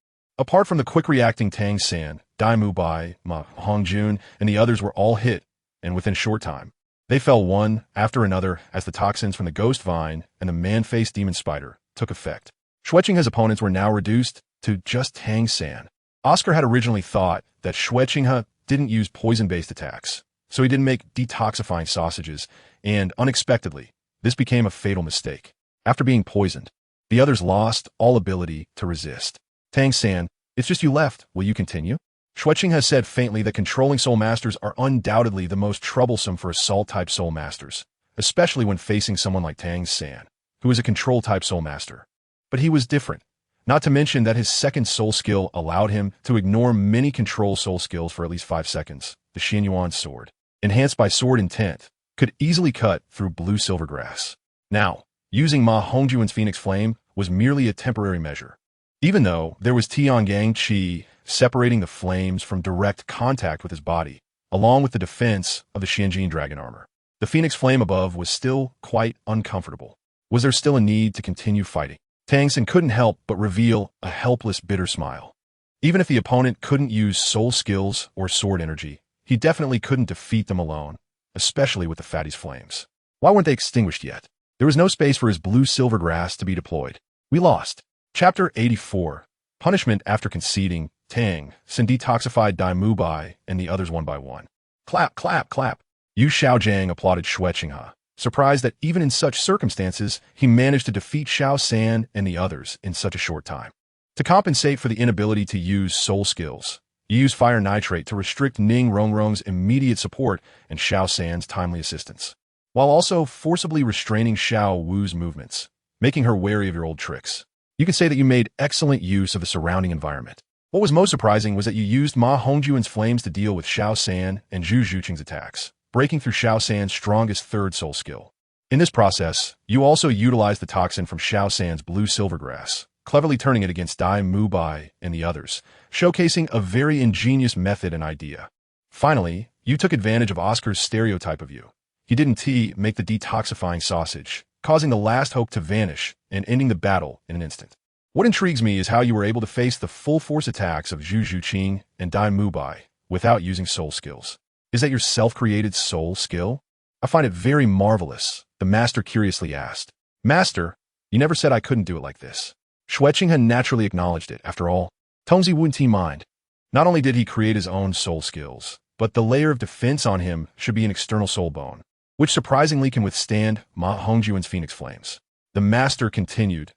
Apart from the quick-reacting Tang San, Dai Mu Bai, Ma Hongjun, and the others were all hit, and within short time. They fell one after another as the toxins from the ghost vine and the man-faced demon spider took effect. Xue Qinghe's opponents were now reduced to just Tang San. Oscar had originally thought that Xue Qinghe didn't use poison-based attacks, so he didn't make detoxifying sausages, and unexpectedly, this became a fatal mistake. After being poisoned, the others lost all ability to resist. Tang San, it's just you left. Will you continue? Xue Qinghe said faintly that controlling soul masters are undoubtedly the most troublesome for assault-type soul masters, especially when facing someone like Tang San, who is a control-type soul master. But he was different, not to mention that his second soul skill allowed him to ignore many control soul skills for at least 5 seconds. The Xuanyuan Sword, enhanced by sword intent, could easily cut through blue-silver grass. Now, using Ma Hongjuan's Phoenix Flame was merely a temporary measure. Even though there was Tiangang Qi separating the flames from direct contact with his body, along with the defense of the Xianjin dragon armor, the Phoenix Flame above was still quite uncomfortable. Was there still a need to continue fighting? Tang San couldn't help but reveal a helpless, bitter smile. Even if the opponent couldn't use soul skills or sword energy, he definitely couldn't defeat them alone, especially with the Fatty's flames. Why weren't they extinguished yet? There was no space for his blue-silver grass to be deployed. We lost. Chapter 84. Punishment after conceding. Tang San detoxified Dai Mu Bai and the others one by one. Clap, clap, clap. Yu Xiaojiang applauded Xue Qinghe, surprised that even in such circumstances, he managed to defeat Xiao San and the others in such a short time. To compensate for the inability to use soul skills, you use fire nitrate to restrict Ning Rongrong's immediate support and Xiao San's timely assistance, while also forcibly restraining Xiao Wu's movements, making her wary of your old tricks. You could say that you made excellent use of the surrounding environment. What was most surprising was that you used Ma Hongjuan's flames to deal with Xiao San and Zhu Zhuqing's attacks, breaking through Xiao San's strongest third soul skill. In this process, you also utilized the toxin from Xiao San's blue-silver grass, cleverly turning it against Dai Mu Bai and the others, showcasing a very ingenious method and idea. Finally, you took advantage of Oscar's stereotype of you. He didn't make the detoxifying sausage, causing the last hope to vanish and ending the battle in an instant. What intrigues me is how you were able to face the full-force attacks of Zhu Zhuqing and Dai Mu Bai without using soul skills. Is that your self-created soul skill? I find it very marvelous, the master curiously asked. Master, you never said I couldn't do it like this. Xue Qinghe naturally acknowledged it. After all, Tongzi wouldn't mind. Not only did he create his own soul skills, but the layer of defense on him should be an external soul bone, which surprisingly can withstand Ma Hongjuan's Phoenix Flames. The master continued,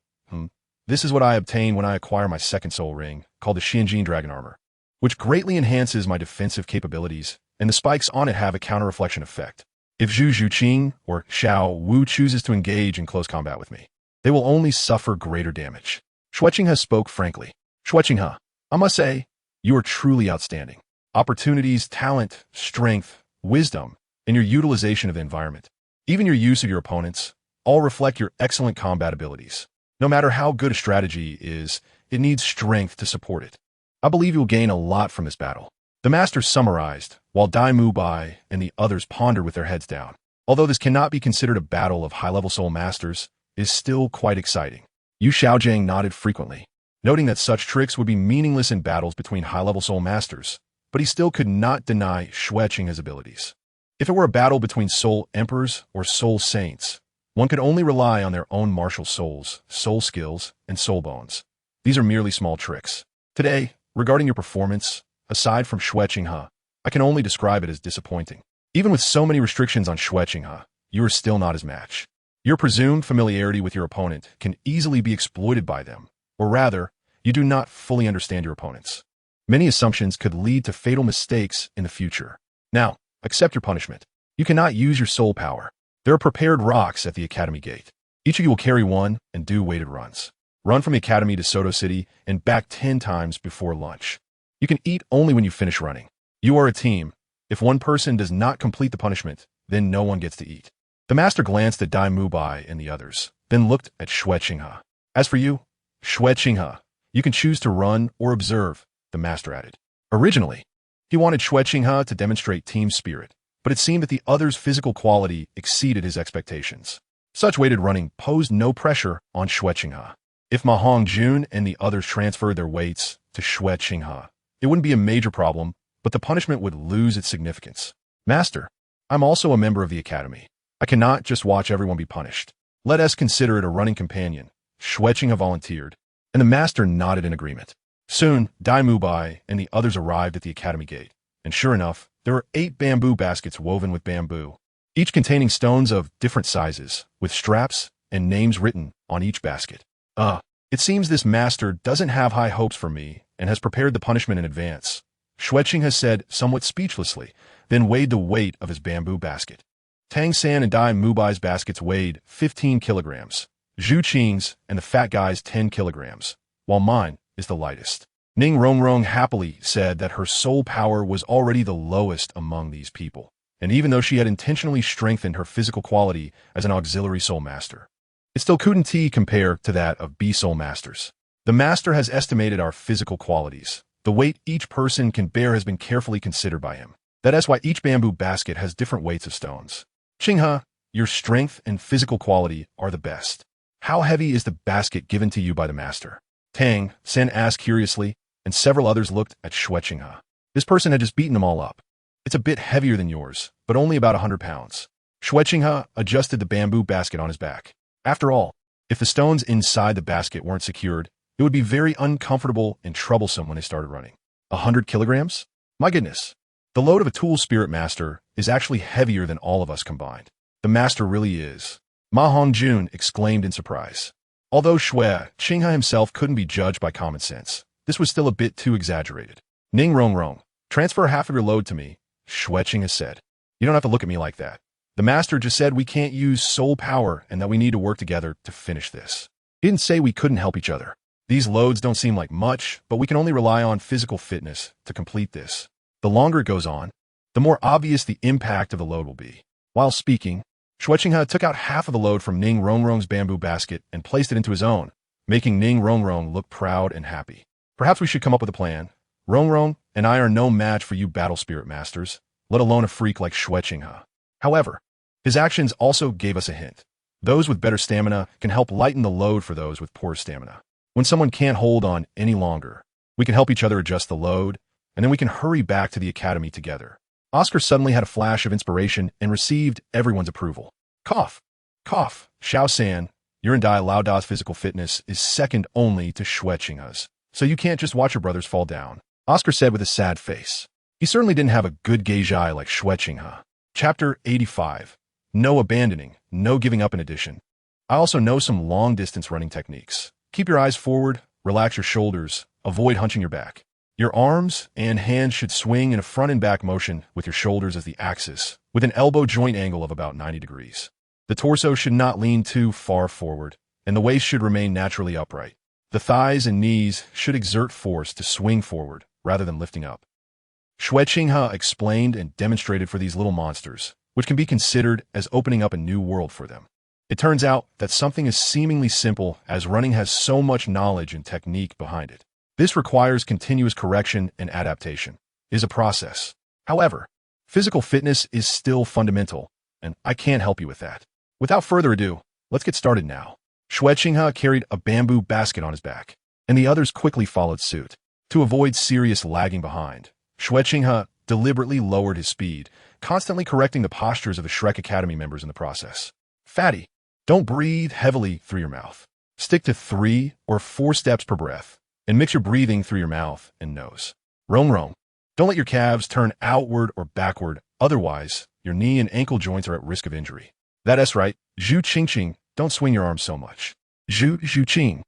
This is what I obtain when I acquire my second soul ring, called the Xianjin dragon armor, which greatly enhances my defensive capabilities, and the spikes on it have a counter-reflection effect. If Zhu Zhuqing or Xiao Wu chooses to engage in close combat with me, they will only suffer greater damage. Xue Qinghe spoke frankly. Xue Qinghe, I must say, you are truly outstanding. Opportunities, talent, strength, wisdom, and your utilization of the environment, even your use of your opponents, all reflect your excellent combat abilities. No matter how good a strategy is, it needs strength to support it. I believe you'll gain a lot from this battle. The master summarized, while Dai Mu Bai and the others pondered with their heads down. Although this cannot be considered a battle of high-level soul masters, it is still quite exciting. Yu Xiaojiang nodded frequently, noting that such tricks would be meaningless in battles between high-level soul masters, but he still could not deny Xue Qinghe's abilities. If it were a battle between soul emperors or soul saints, one could only rely on their own martial souls, soul skills, and soul bones. These are merely small tricks. Today, regarding your performance, aside from Xue Qinghe, I can only describe it as disappointing. Even with so many restrictions on Xue Qinghe, you are still not his match. Your presumed familiarity with your opponent can easily be exploited by them, or rather, you do not fully understand your opponents. Many assumptions could lead to fatal mistakes in the future. Now, accept your punishment. You cannot use your soul power. There are prepared rocks at the Academy gate. Each of you will carry one and do weighted runs. Run from the Academy to Soto City and back 10 times before lunch. You can eat only when you finish running. You are a team. If one person does not complete the punishment, then no one gets to eat. The master glanced at Dai Mu Bai and the others, then looked at Xue Qinghe. As for you, Xue Qinghe, you can choose to run or observe, the master added. Originally, he wanted Xue Qinghe to demonstrate team spirit, but it seemed that the other's physical quality exceeded his expectations. Such weighted running posed no pressure on Xue Qinghe. If Ma Hongjun and the others transferred their weights, to Xue Qinghe. It wouldn't be a major problem, but the punishment would lose its significance. Master, I'm also a member of the Academy. I cannot just watch everyone be punished. Let us consider it a running companion. Xue Qinghe volunteered, and the master nodded in agreement. Soon, Dai Mubai and the others arrived at the Academy gate, and sure enough, there were 8 bamboo baskets woven with bamboo, each containing stones of different sizes, with straps and names written on each basket. It seems this master doesn't have high hopes for me and has prepared the punishment in advance. Xue Qinghe said somewhat speechlessly, then weighed the weight of his bamboo basket. Tang San and Dai Mubai's baskets weighed 15 kilograms, Xu Qing's and the fat guy's 10 kilograms, while mine is the lightest. Ning Rongrong happily said that her soul power was already the lowest among these people, and even though she had intentionally strengthened her physical quality as an auxiliary soul master, it still couldn't compare to that of B soul masters. The master has estimated our physical qualities. The weight each person can bear has been carefully considered by him. That is why each bamboo basket has different weights of stones. Qinghe, your strength and physical quality are the best. How heavy is the basket given to you by the master? Tang San asked curiously, and several others looked at Xue Qinghe. This person had just beaten them all up. It's a bit heavier than yours, but only about 100 pounds. Xue Qinghe adjusted the bamboo basket on his back. After all, if the stones inside the basket weren't secured, it would be very uncomfortable and troublesome when they started running. 100 kilograms? My goodness. The load of a tool spirit master is actually heavier than all of us combined. The master really is. Ma Hongjun exclaimed in surprise. Although Xue Qinghe himself couldn't be judged by common sense, this was still a bit too exaggerated. Ning Rongrong, transfer half of your load to me, Xue Qinghe said. You don't have to look at me like that. The master just said we can't use soul power and that we need to work together to finish this. He didn't say we couldn't help each other. These loads don't seem like much, but we can only rely on physical fitness to complete this. The longer it goes on, the more obvious the impact of the load will be. While speaking, Xue Qinghe took out half of the load from Ning Rongrong's bamboo basket and placed it into his own, making Ning Rongrong look proud and happy. Perhaps we should come up with a plan. Rongrong and I are no match for you battle spirit masters, let alone a freak like Xue Qinghe. However, his actions also gave us a hint. Those with better stamina can help lighten the load for those with poor stamina. When someone can't hold on any longer, we can help each other adjust the load, and then we can hurry back to the academy together. Oscar suddenly had a flash of inspiration and received everyone's approval. Cough. Cough. Xiao San, your and Dai Lao Da's physical fitness is second only to Xue Qinghe's, so you can't just watch your brothers fall down, Oscar said with a sad face. He certainly didn't have a good gauge eye like Xue Qinghe. Chapter 85. No abandoning, no giving up in addition. I also know some long-distance running techniques. Keep your eyes forward, relax your shoulders, avoid hunching your back. Your arms and hands should swing in a front and back motion with your shoulders as the axis, with an elbow joint angle of about 90 degrees. The torso should not lean too far forward, and the waist should remain naturally upright. The thighs and knees should exert force to swing forward rather than lifting up. Xue Qinghe explained and demonstrated for these little monsters, which can be considered as opening up a new world for them. It turns out that something as seemingly simple as running has so much knowledge and technique behind it. This requires continuous correction and adaptation. It is a process. However, physical fitness is still fundamental, and I can't help you with that. Without further ado, let's get started now. Xue Qinghe carried a bamboo basket on his back, and the others quickly followed suit. To avoid serious lagging behind, Xue Qinghe deliberately lowered his speed, constantly correcting the postures of the Shrek Academy members in the process. Fatty, don't breathe heavily through your mouth. Stick to 3 or 4 steps per breath, and mix your breathing through your mouth and nose. Rong, don't let your calves turn outward or backward, otherwise your knee and ankle joints are at risk of injury. That's right, Xue Qinghe, don't swing your arms so much. Xue Qinghe.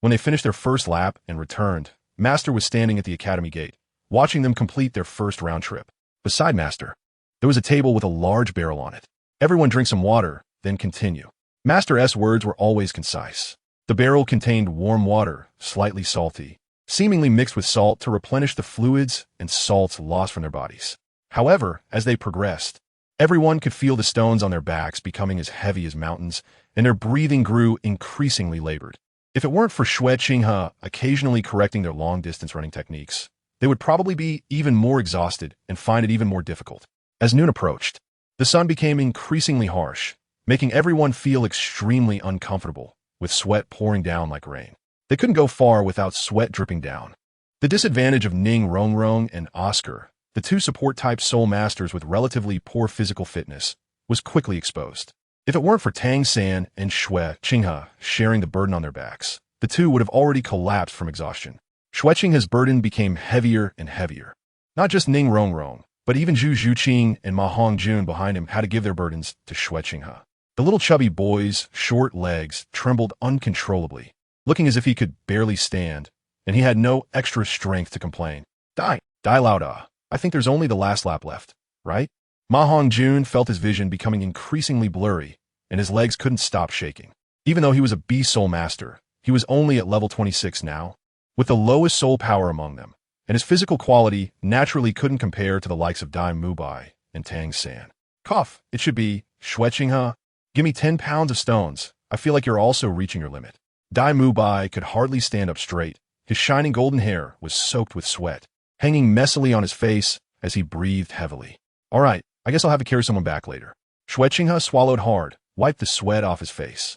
When they finished their first lap and returned, Master was standing at the academy gate, watching them complete their first round trip. Beside Master, there was a table with a large barrel on it. Everyone drink some water, then continue. Master's words were always concise. The barrel contained warm water, slightly salty, seemingly mixed with salt to replenish the fluids and salts lost from their bodies. However, as they progressed, everyone could feel the stones on their backs becoming as heavy as mountains, and their breathing grew increasingly labored. If it weren't for Xue Qinghe occasionally correcting their long-distance running techniques, they would probably be even more exhausted and find it even more difficult. As noon approached, the sun became increasingly harsh, making everyone feel extremely uncomfortable, with sweat pouring down like rain. They couldn't go far without sweat dripping down. The disadvantage of Ning Rongrong and Oscar, the two support-type soul masters with relatively poor physical fitness, was quickly exposed. If it weren't for Tang San and Xue Qinghe sharing the burden on their backs, the two would have already collapsed from exhaustion. Xue Qinghe's burden became heavier and heavier. Not just Ning Rongrong, but even Zhu Zhuqing and Ma Hongjun behind him had to give their burdens to Xue Qinghe. The little chubby boy's short legs trembled uncontrollably, looking as if he could barely stand, and he had no extra strength to complain. Die Lauda. I think there's only the last lap left, right? Ma Hongjun felt his vision becoming increasingly blurry, and his legs couldn't stop shaking. Even though he was a beast soul master, he was only at level 26 now, with the lowest soul power among them, and his physical quality naturally couldn't compare to the likes of Dai Mubai and Tang San. Cough, it should be, Xue Qinghe, give me 10 pounds of stones. I feel like you're also reaching your limit. Dai Mubai could hardly stand up straight. His shining golden hair was soaked with sweat, hanging messily on his face as he breathed heavily. All right, I guess I'll have to carry someone back later. Xue Qinghe swallowed hard, wiped the sweat off his face.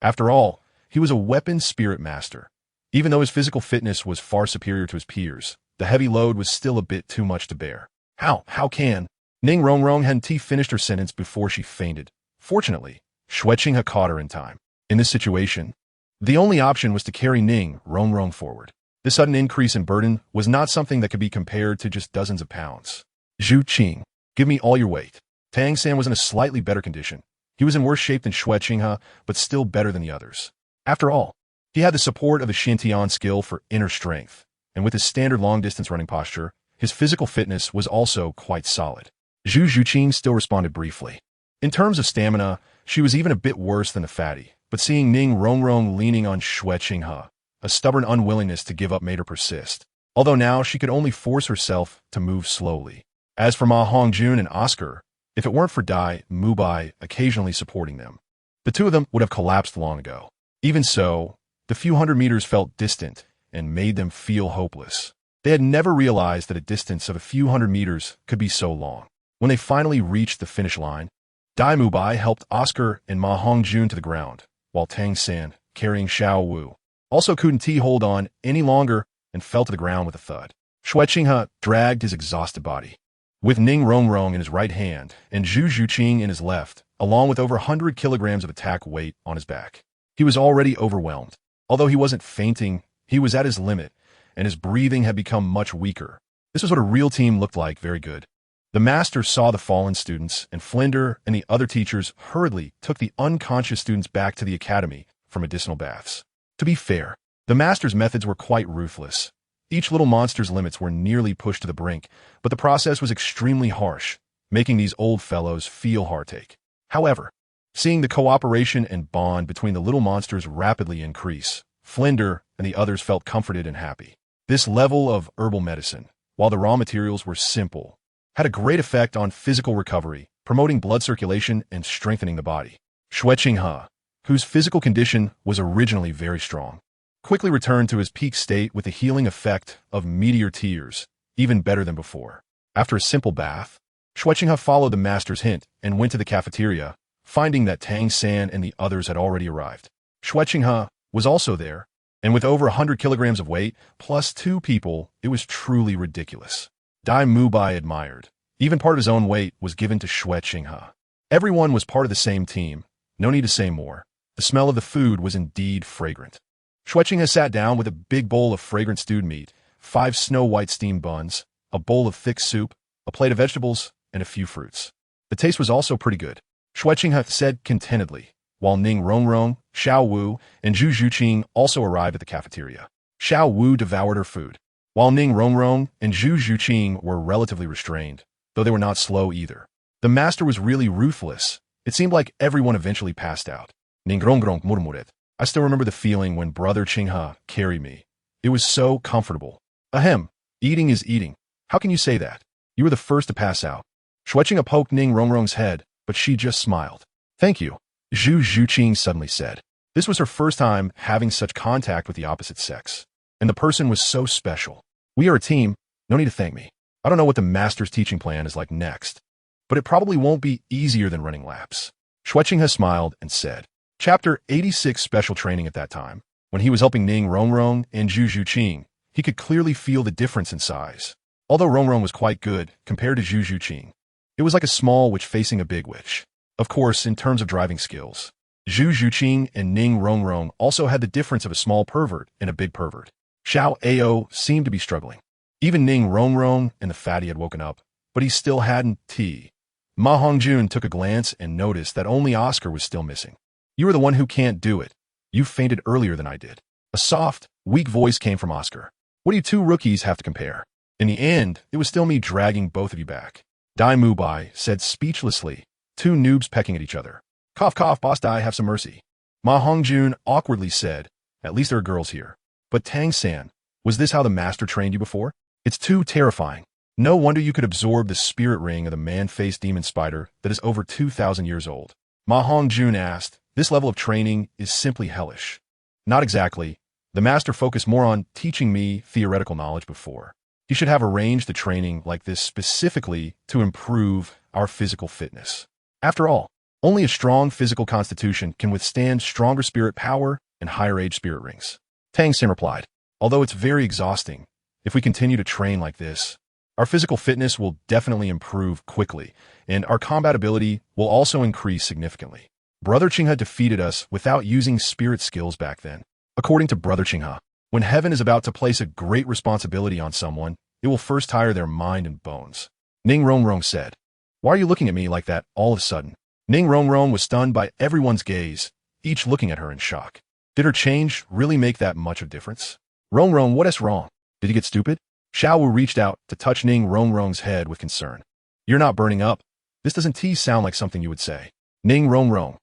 After all, he was a weapon spirit master. Even though his physical fitness was far superior to his peers, the heavy load was still a bit too much to bear. How can? Ning Rongrong hadn't finished her sentence before she fainted. Fortunately, Xue Qinghe caught her in time. In this situation, the only option was to carry Ning Rongrong forward. This sudden increase in burden was not something that could be compared to just dozens of pounds. Zhu Qing, give me all your weight. Tang San was in a slightly better condition. He was in worse shape than Xue Qinghe, but still better than the others. After all, he had the support of the Xintian skill for inner strength, and with his standard long-distance running posture, his physical fitness was also quite solid. Zhu Zhuqing still responded briefly. In terms of stamina, she was even a bit worse than the fatty, but seeing Ning Rongrong leaning on Xue Qinghe, a stubborn unwillingness to give up made her persist, although now she could only force herself to move slowly. As for Ma Hongjun and Oscar, if it weren't for Dai Mubai occasionally supporting them, the two of them would have collapsed long ago. Even so, the few hundred meters felt distant and made them feel hopeless. They had never realized that a distance of a few hundred meters could be so long. When they finally reached the finish line, Dai Mubai helped Oscar and Ma Hongjun to the ground, while Tang San, carrying Xiao Wu, also couldn't hold on any longer and fell to the ground with a thud. Xue Qinghe dragged his exhausted body. With Ning Rongrong in his right hand and Zhu Zhuqing in his left, along with over 100 kilograms of attack weight on his back, he was already overwhelmed. Although he wasn't fainting, he was at his limit, and his breathing had become much weaker. This was what a real team looked like. Very good. The master saw the fallen students, and Flinder and the other teachers hurriedly took the unconscious students back to the academy for medicinal baths. To be fair, the master's methods were quite ruthless. Each little monster's limits were nearly pushed to the brink, but the process was extremely harsh, making these old fellows feel heartache. However, seeing the cooperation and bond between the little monsters rapidly increase, Flinder and the others felt comforted and happy. This level of herbal medicine, while the raw materials were simple, had a great effect on physical recovery, promoting blood circulation and strengthening the body. Xue Qinghe, whose physical condition was originally very strong, quickly returned to his peak state with the healing effect of meteor tears, even better than before. After a simple bath, Xue Qinghe followed the master's hint and went to the cafeteria, finding that Tang San and the others had already arrived. Xue Qinghe was also there, and with over 100 kilograms of weight, plus 2 people, it was truly ridiculous. Dai Mubai admired. Even part of his own weight was given to Xue Qinghe. Everyone was part of the same team. No need to say more. The smell of the food was indeed fragrant. Xue Qinghe sat down with a big bowl of fragrant stewed meat, 5 snow-white steamed buns, a bowl of thick soup, a plate of vegetables, and a few fruits. The taste was also pretty good. Xue Qinghe said contentedly, while Ning Rongrong, Xiao Wu, and Zhu Zhuqing also arrived at the cafeteria. Xiao Wu devoured her food, while Ning Rongrong and Zhu Zhuqing were relatively restrained, though they were not slow either. The master was really ruthless. It seemed like everyone eventually passed out. Ning Rongrong murmured. I still remember the feeling when Brother Qinghe carried me. It was so comfortable. Ahem, eating is eating. How can you say that? You were the first to pass out. Xue Qinghe poked Ning Rongrong's head, but she just smiled. Thank you, Zhu Zhuqing suddenly said. This was her first time having such contact with the opposite sex, and the person was so special. We are a team, no need to thank me. I don't know what the master's teaching plan is like next, but it probably won't be easier than running laps. Xue Qinghe smiled and said, Chapter 86 special training at that time, when he was helping Ning Rongrong and Zhu Zhuqing, he He could clearly feel the difference in size. Although Rongrong was quite good compared to Xue Qinghe, it was like a small witch facing a big witch. Of course, in terms of driving skills, Xue Qinghe and Ning Rongrong also had the difference of a small pervert and a big pervert. Xiao Ao seemed to be struggling. Even Ning Rongrong and the fatty had woken up, but he still hadn't tea. Ma Hongjun took a glance and noticed that only Oscar was still missing. You are the one who can't do it. You fainted earlier than I did. A soft, weak voice came from Oscar. What do you two rookies have to compare? In the end, it was still me dragging both of you back. Dai Mubai said speechlessly, two noobs pecking at each other. Cough cough, boss Dai, have some mercy. Ma Hongjun awkwardly said, at least there are girls here. But Tang-san, was this how the master trained you before? It's too terrifying. No wonder you could absorb the spirit ring of the man-faced demon spider that is over 2,000 years old. Ma Hongjun asked, this level of training is simply hellish. Not exactly. The master focused more on teaching me theoretical knowledge before. He should have arranged the training like this specifically to improve our physical fitness. After all, only a strong physical constitution can withstand stronger spirit power and higher age spirit rings. Tang-san replied, although it's very exhausting, if we continue to train like this, our physical fitness will definitely improve quickly, and our combat ability will also increase significantly. Brother Qinghe defeated us without using spirit skills back then. According to Brother Qinghe, when heaven is about to place a great responsibility on someone, it will first tire their mind and bones. Ning Rongrong said, why are you looking at me like that all of a sudden? Ning Rongrong was stunned by everyone's gaze, each looking at her in shock. Did her change really make that much of difference? Rongrong, what is wrong? Did you get stupid? Xiao Wu reached out to touch Ning Rongrong's head with concern. You're not burning up. This doesn't sound like something you would say. Ning Rongrong.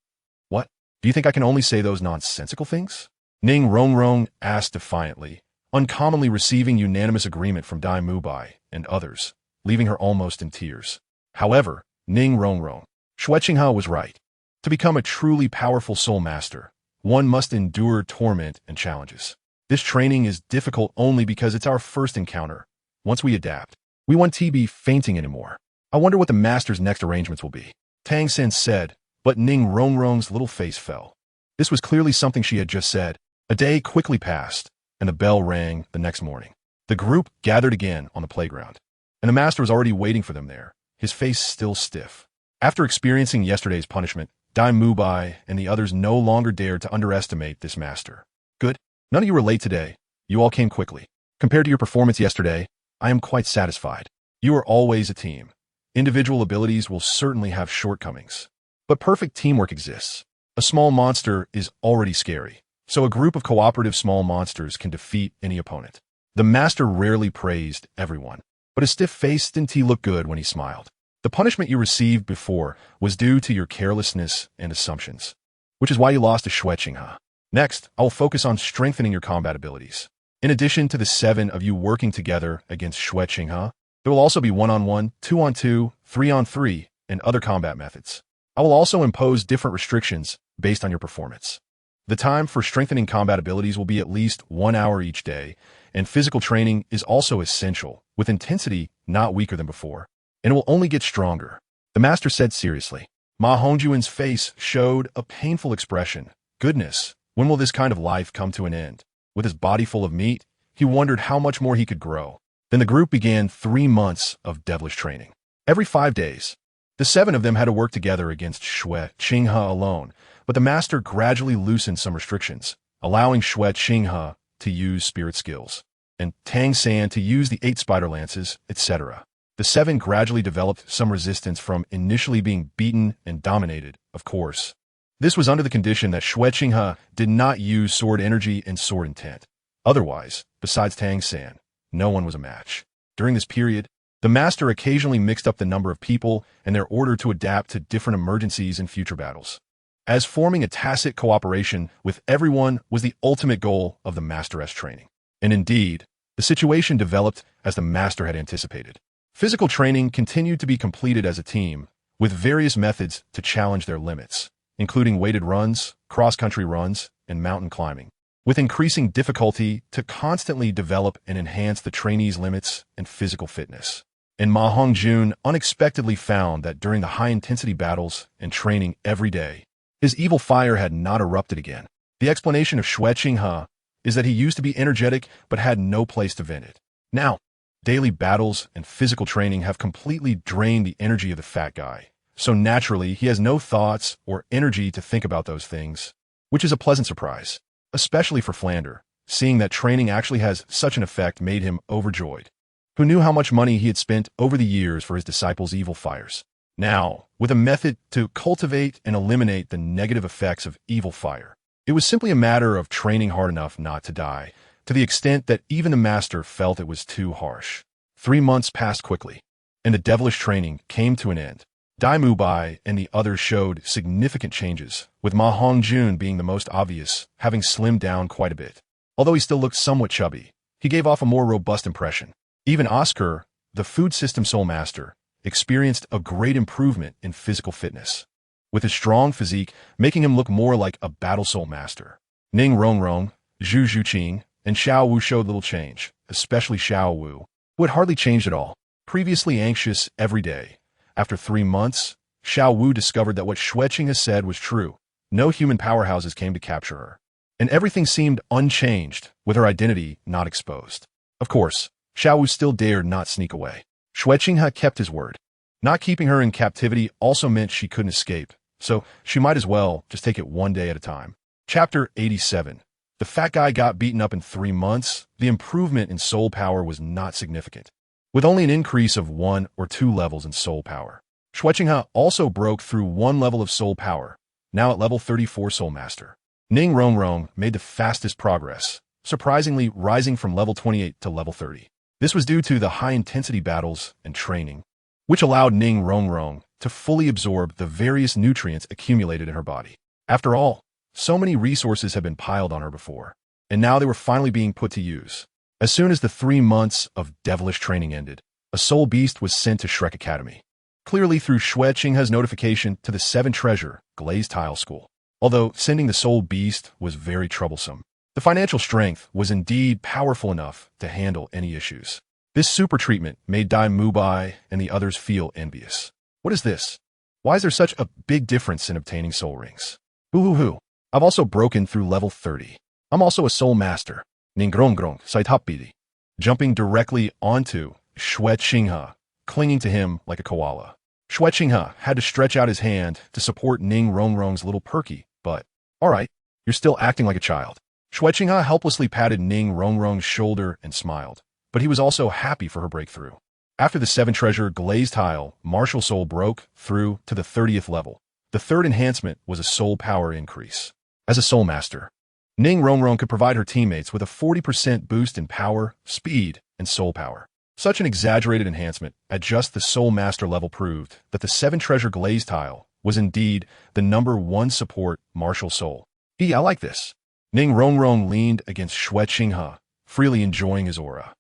What? Do you think I can only say those nonsensical things? Ning Rongrong asked defiantly, uncommonly receiving unanimous agreement from Dai Mubai and others, leaving her almost in tears. However, Ning Rongrong, Xue Qinghe was right. To become a truly powerful soul master, one must endure torment and challenges. This training is difficult only because it's our first encounter. Once we adapt, we won't be fainting anymore. I wonder what the master's next arrangements will be. Tang-san said, but Ning Rongrong's little face fell. This was clearly something she had just said. A day quickly passed, and the bell rang the next morning. The group gathered again on the playground, and the master was already waiting for them there, his face still stiff. After experiencing yesterday's punishment, Dai Mubai and the others no longer dared to underestimate this master. Good. None of you were late today. You all came quickly. Compared to your performance yesterday, I am quite satisfied. You are always a team. Individual abilities will certainly have shortcomings, but perfect teamwork exists. A small monster is already scary, so a group of cooperative small monsters can defeat any opponent. The master rarely praised everyone, but his stiff face didn't look good when he smiled. The punishment you received before was due to your carelessness and assumptions, which is why you lost to Xue Qinghe. Next, I will focus on strengthening your combat abilities. In addition to the 7 of you working together against Xue Qinghe, there will also be 1-on-1, 2-on-2, 3-on-3, and other combat methods. I will also impose different restrictions based on your performance. The time for strengthening combat abilities will be at least 1 hour each day, and physical training is also essential, with intensity not weaker than before, and it will only get stronger. The master said seriously. Ma Hongjun's face showed a painful expression. Goodness, when will this kind of life come to an end? With his body full of meat, he wondered how much more he could grow. Then the group began 3 months of devilish training. Every 5 days, the 7 of them had to work together against Xue Qinghe alone, but the master gradually loosened some restrictions, allowing Xue Qinghe to use spirit skills, and Tang-san to use the 8 spider lances, etc. The 7 gradually developed some resistance from initially being beaten and dominated, of course. This was under the condition that Xue Qinghe did not use sword energy and sword intent. Otherwise, besides Tang-san, no one was a match. During this period, the master occasionally mixed up the number of people in their order to adapt to different emergencies in future battles, as forming a tacit cooperation with everyone was the ultimate goal of the Master-S training. And indeed, the situation developed as the master had anticipated. Physical training continued to be completed as a team, with various methods to challenge their limits, including weighted runs, cross-country runs, and mountain climbing, with increasing difficulty to constantly develop and enhance the trainees' limits and physical fitness. And Ma Hongjun unexpectedly found that during the high-intensity battles and training every day, his evil fire had not erupted again. The explanation of Xue Qinghe is that he used to be energetic but had no place to vent it. Now, daily battles and physical training have completely drained the energy of the fat guy, so naturally he has no thoughts or energy to think about those things, which is a pleasant surprise, especially for Flander. Seeing that training actually has such an effect made him overjoyed. Who knew how much money he had spent over the years for his disciples' evil fires? Now, with a method to cultivate and eliminate the negative effects of evil fire, it was simply a matter of training hard enough not to die, to the extent that even the master felt it was too harsh. 3 months passed quickly, and the devilish training came to an end. Dai Mubai and the others showed significant changes, with Ma Hongjun being the most obvious, having slimmed down quite a bit. Although he still looked somewhat chubby, he gave off a more robust impression. Even Oscar, the food system soulmaster, experienced a great improvement in physical fitness, with his strong physique making him look more like a battle soulmaster. Ning Rongrong, Xue Qinghe, and Xiao Wu showed little change, especially Xiao Wu, who had hardly changed at all. Previously anxious every day, after 3 months, Xiao Wu discovered that what Xue Qinghe said was true. No human powerhouses came to capture her, and everything seemed unchanged, with her identity not exposed. Of course, Xiao Wu still dared not sneak away. Xue Qinghe kept his word. Not keeping her in captivity also meant she couldn't escape, so she might as well just take it one day at a time. Chapter 87. The fat guy got beaten up in 3 months. The improvement in soul power was not significant, with only an increase of 1 or 2 levels in soul power. Xue Qinghe also broke through 1 level of soul power, now at level 34 soulmaster. Ning Rongrong made the fastest progress, surprisingly rising from level 28 to level 30. This was due to the high-intensity battles and training, which allowed Ning Rongrong to fully absorb the various nutrients accumulated in her body. After all, so many resources had been piled on her before, and now they were finally being put to use. As soon as the 3 months of devilish training ended, a soul beast was sent to Shrek Academy, clearly through Xue Qinghe's notification to the 7 Treasure Glazed Tile School. Although sending the soul beast was very troublesome, the financial strength was indeed powerful enough to handle any issues. This super treatment made Dai Mubai and the others feel envious. What is this? Why is there such a big difference in obtaining soul rings? Hoo. I've also broken through level 30. I'm also a soul master. Ningrongrong Saitapidi. Jumping directly onto Xue Qinghe, clinging to him like a koala. Xue Qinghe had to stretch out his hand to support Ning Rongrong's little perky, but, alright, you're still acting like a child. Xue Qinghe helplessly patted Ning Rongrong's shoulder and smiled, but he was also happy for her breakthrough. After the 7 Treasure Glazed Tile, Martial Soul broke through to the 30th level. The third enhancement was a soul power increase. As a soul master, Ning Rongrong could provide her teammates with a 40% boost in power, speed, and soul power. Such an exaggerated enhancement at just the soul master level proved that the 7 Treasure Glazed Tile was indeed the #1 support martial soul. I like this. Ning Rongrong leaned against Xue Qinghe, freely enjoying his aura.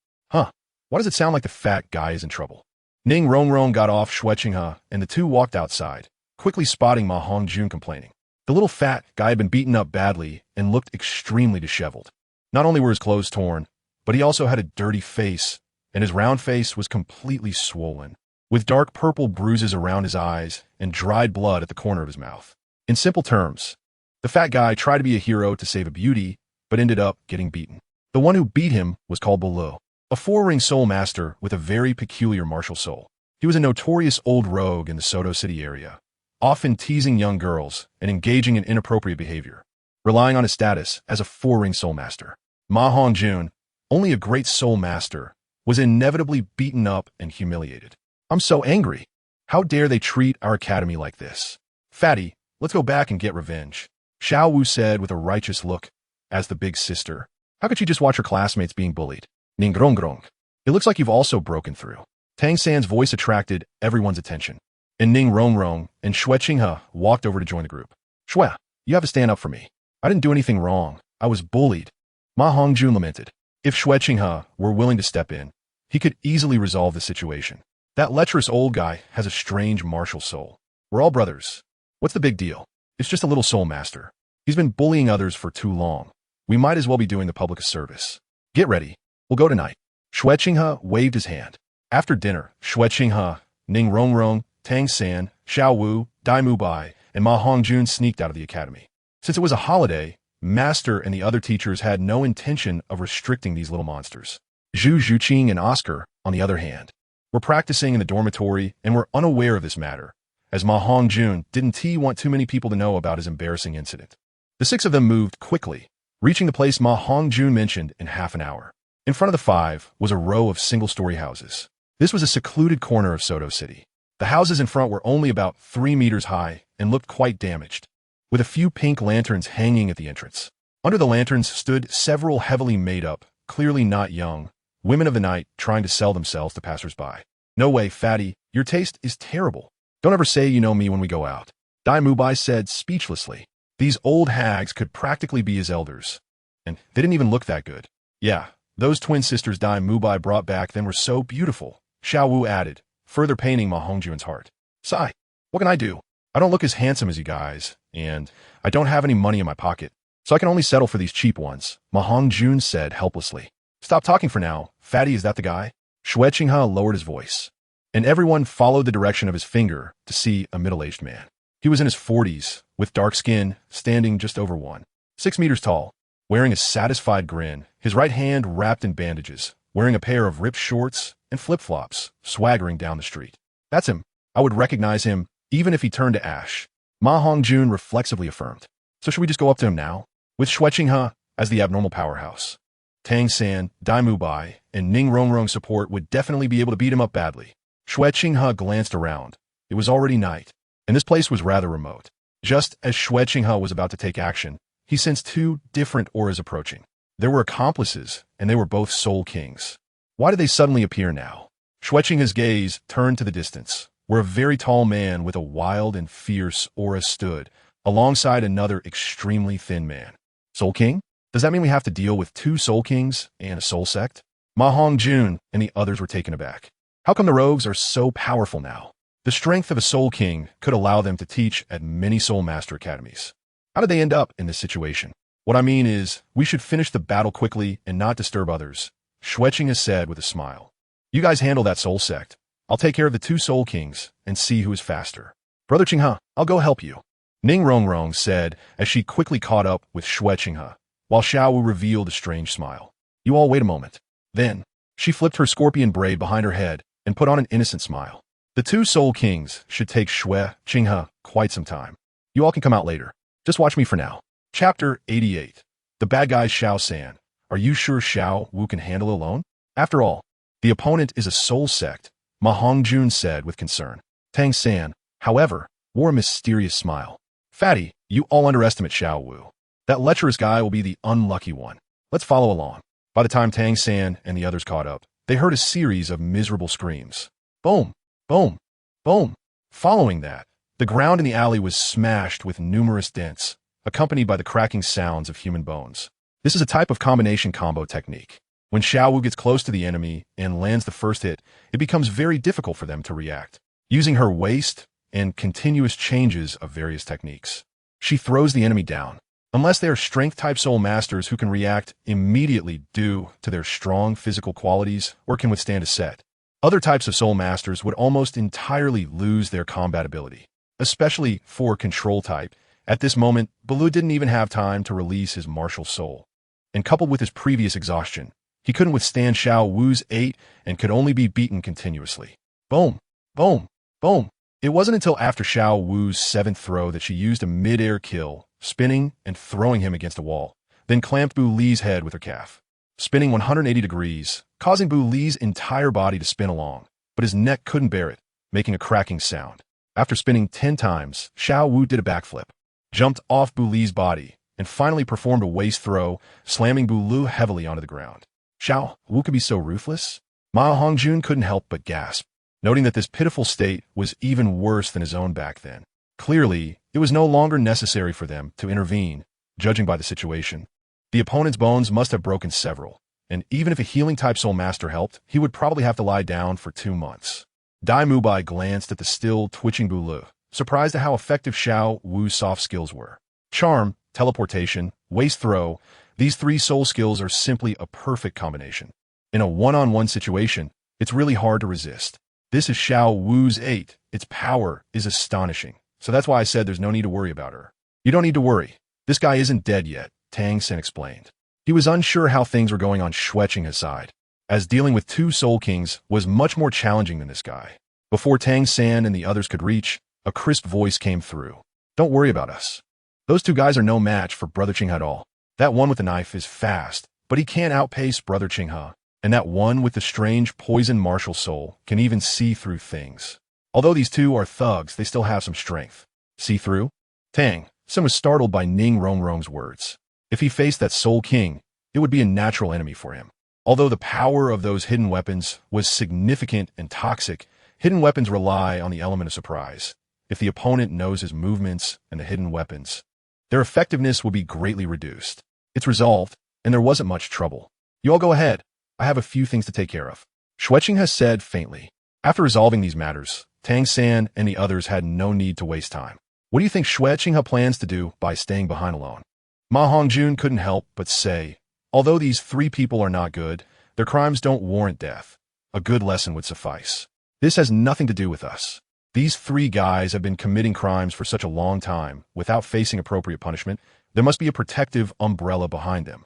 Why does it sound like the fat guy is in trouble? Ning Rongrong got off Xue Qinghe, and the two walked outside, quickly spotting Ma Hongjun complaining. The little fat guy had been beaten up badly and looked extremely disheveled. Not only were his clothes torn, but he also had a dirty face, and his round face was completely swollen, with dark purple bruises around his eyes and dried blood at the corner of his mouth. In simple terms, the fat guy tried to be a hero to save a beauty, but ended up getting beaten. The one who beat him was called Douluo, a 4-ring soul master with a very peculiar martial soul. He was a notorious old rogue in the Soto City area, often teasing young girls and engaging in inappropriate behavior, relying on his status as a 4-ring soul master. Ma Hongjun, only a great soul master, was inevitably beaten up and humiliated. I'm so angry. How dare they treat our academy like this? Fatty, let's go back and get revenge. Xiao Wu said with a righteous look, as the big sister. How could she just watch her classmates being bullied? Ningrongrong. It looks like you've also broken through. Tang San's voice attracted everyone's attention, and Ning Rongrong and Xue Qinghe walked over to join the group. Xue, you have to stand up for me. I didn't do anything wrong. I was bullied. Ma Hongjun lamented. If Xue Qinghe were willing to step in, he could easily resolve the situation. That lecherous old guy has a strange martial soul. We're all brothers. What's the big deal? It's just a little soul master. He's been bullying others for too long. We might as well be doing the public a service. Get ready. We'll go tonight. Xue Qinghe waved his hand. After dinner, Xue Qinghe, Ning Rongrong, Tang San, Xiao Wu, Dai Mubai, and Ma Hongjun sneaked out of the academy. Since it was a holiday, Master and the other teachers had no intention of restricting these little monsters. Xue Qinghe and Oscar, on the other hand, were practicing in the dormitory and were unaware of this matter, as Ma Hongjun didn't want too many people to know about his embarrassing incident. The six of them moved quickly, reaching the place Ma Hongjun mentioned in half an hour. In front of the five was a row of single-story houses. This was a secluded corner of Soto City. The houses in front were only about 3 meters high and looked quite damaged, with a few pink lanterns hanging at the entrance. Under the lanterns stood several heavily made-up, clearly not young, women of the night trying to sell themselves to passers-by. "No way, fatty, your taste is terrible. Don't ever say you know me when we go out," Dai Mubai said speechlessly. These old hags could practically be his elders, and they didn't even look that good. "Yeah, those twin sisters Dai Mubai brought back then were so beautiful," Xiao Wu added, further painting Ma Hongjun's heart. "Sigh, what can I do? I don't look as handsome as you guys, and I don't have any money in my pocket, so I can only settle for these cheap ones," Ma Hongjun said helplessly. "Stop talking for now. Fatty, is that the guy?" Xue Qinghe lowered his voice, and everyone followed the direction of his finger to see a middle-aged man. He was in his 40s, with dark skin, standing just over 1.6 meters tall, wearing a satisfied grin, his right hand wrapped in bandages, wearing a pair of ripped shorts and flip-flops, swaggering down the street. "That's him. I would recognize him, even if he turned to ash," Ma Hongjun reflexively affirmed. "So should we just go up to him now?" With Xue Qinghe as the abnormal powerhouse, Tang San, Dai Mubai, and Ning Rongrong support would definitely be able to beat him up badly. Xue Qinghe glanced around. It was already night, and this place was rather remote. Just as Xue Qinghe was about to take action, he sensed 2 different auras approaching. There were accomplices, and they were both soul kings. Why did they suddenly appear now? Xue Qinghe's gaze turned to the distance, where a very tall man with a wild and fierce aura stood, alongside another extremely thin man. Soul King? Does that mean we have to deal with 2 Soul Kings and a Soul Sect? Ma Hongjun and the others were taken aback. How come the rogues are so powerful now? The strength of a Soul King could allow them to teach at many soulmaster academies. How did they end up in this situation? What I mean is, we should finish the battle quickly and not disturb others, Xue Qinghe said with a smile. "You guys handle that Soul Sect. I'll take care of the 2 Soul Kings and see who is faster. Brother Qinghe, I'll go help you," Ning Rongrong said as she quickly caught up with Xue Qinghe, while Xiao Wu revealed a strange smile. "You all wait a moment." Then, she flipped her scorpion braid behind her head and put on an innocent smile. "The 2 Soul Kings should take Xue Qinghe quite some time. You all can come out later. Just watch me for now." Chapter 88. The bad guy Xiao San. Are you sure Xiao Wu can handle it alone? After all, the opponent is a soul sect, Ma Hongjun said with concern. Tang San, however, wore a mysterious smile. "Fatty, you all underestimate Xiao Wu. That lecherous guy will be the unlucky one. Let's follow along." By the time Tang San and the others caught up, they heard a series of miserable screams. Boom! Boom! Boom! Following that, the ground in the alley was smashed with numerous dents, accompanied by the cracking sounds of human bones. This is a type of combination combo technique. When Xiao Wu gets close to the enemy and lands the first hit, it becomes very difficult for them to react. Using her waist and continuous changes of various techniques, she throws the enemy down, unless they are strength-type soul masters who can react immediately due to their strong physical qualities or can withstand a set. Other types of soul masters would almost entirely lose their combat ability, especially for control type. At this moment, Baloo didn't even have time to release his martial soul, and coupled with his previous exhaustion, he couldn't withstand Xiao Wu's 8 and could only be beaten continuously. Boom! Boom! Boom! It wasn't until after Xiao Wu's 7th throw that she used a mid-air kill, spinning and throwing him against a wall, then clamped Bu Li's head with her calf, spinning 180 degrees, causing Bu Li's entire body to spin along, but his neck couldn't bear it, making a cracking sound. After spinning 10 times, Xiao Wu did a backflip, jumped off Bu Li's body, and finally performed a waist throw, slamming Bu Li heavily onto the ground. Xiao Wu could be so ruthless? Ma Hongjun couldn't help but gasp, noting that this pitiful state was even worse than his own back then. Clearly, it was no longer necessary for them to intervene, judging by the situation. The opponent's bones must have broken several, and even if a healing-type soul master helped, he would probably have to lie down for 2 months. Dai Mubai glanced at the still twitching Bu Li, surprised at how effective Xiao Wu's soft skills were. Charm, teleportation, waist throw, these 3 soul skills are simply a perfect combination. In a one-on-one situation, it's really hard to resist. This is Xiao Wu's 8. Its power is astonishing. So that's why I said there's no need to worry about her. You don't need to worry. This guy isn't dead yet, Tang San explained. He was unsure how things were going on Xue Qinghe's side, as dealing with two Soul Kings was much more challenging than this guy. Before Tang San and the others could reach, a crisp voice came through. Don't worry about us. Those two guys are no match for Brother Qinghe at all. That one with the knife is fast, but he can't outpace Brother Qinghe. And that one with the strange poison martial soul can even see through things. Although these two are thugs, they still have some strength. See through? Tang San was startled by Ning Rongrong's words. If he faced that Soul King, it would be a natural enemy for him. Although the power of those hidden weapons was significant and toxic, hidden weapons rely on the element of surprise. If the opponent knows his movements and the hidden weapons, their effectiveness will be greatly reduced. It's resolved, and there wasn't much trouble. You all go ahead. I have a few things to take care of. Xue Qinghe said faintly. After resolving these matters, Tang San and the others had no need to waste time. What do you think Xue Qinghe plans to do by staying behind alone? Ma Hongjun couldn't help but say, although these three people are not good, their crimes don't warrant death. A good lesson would suffice. This has nothing to do with us. These three guys have been committing crimes for such a long time without facing appropriate punishment. There must be a protective umbrella behind them.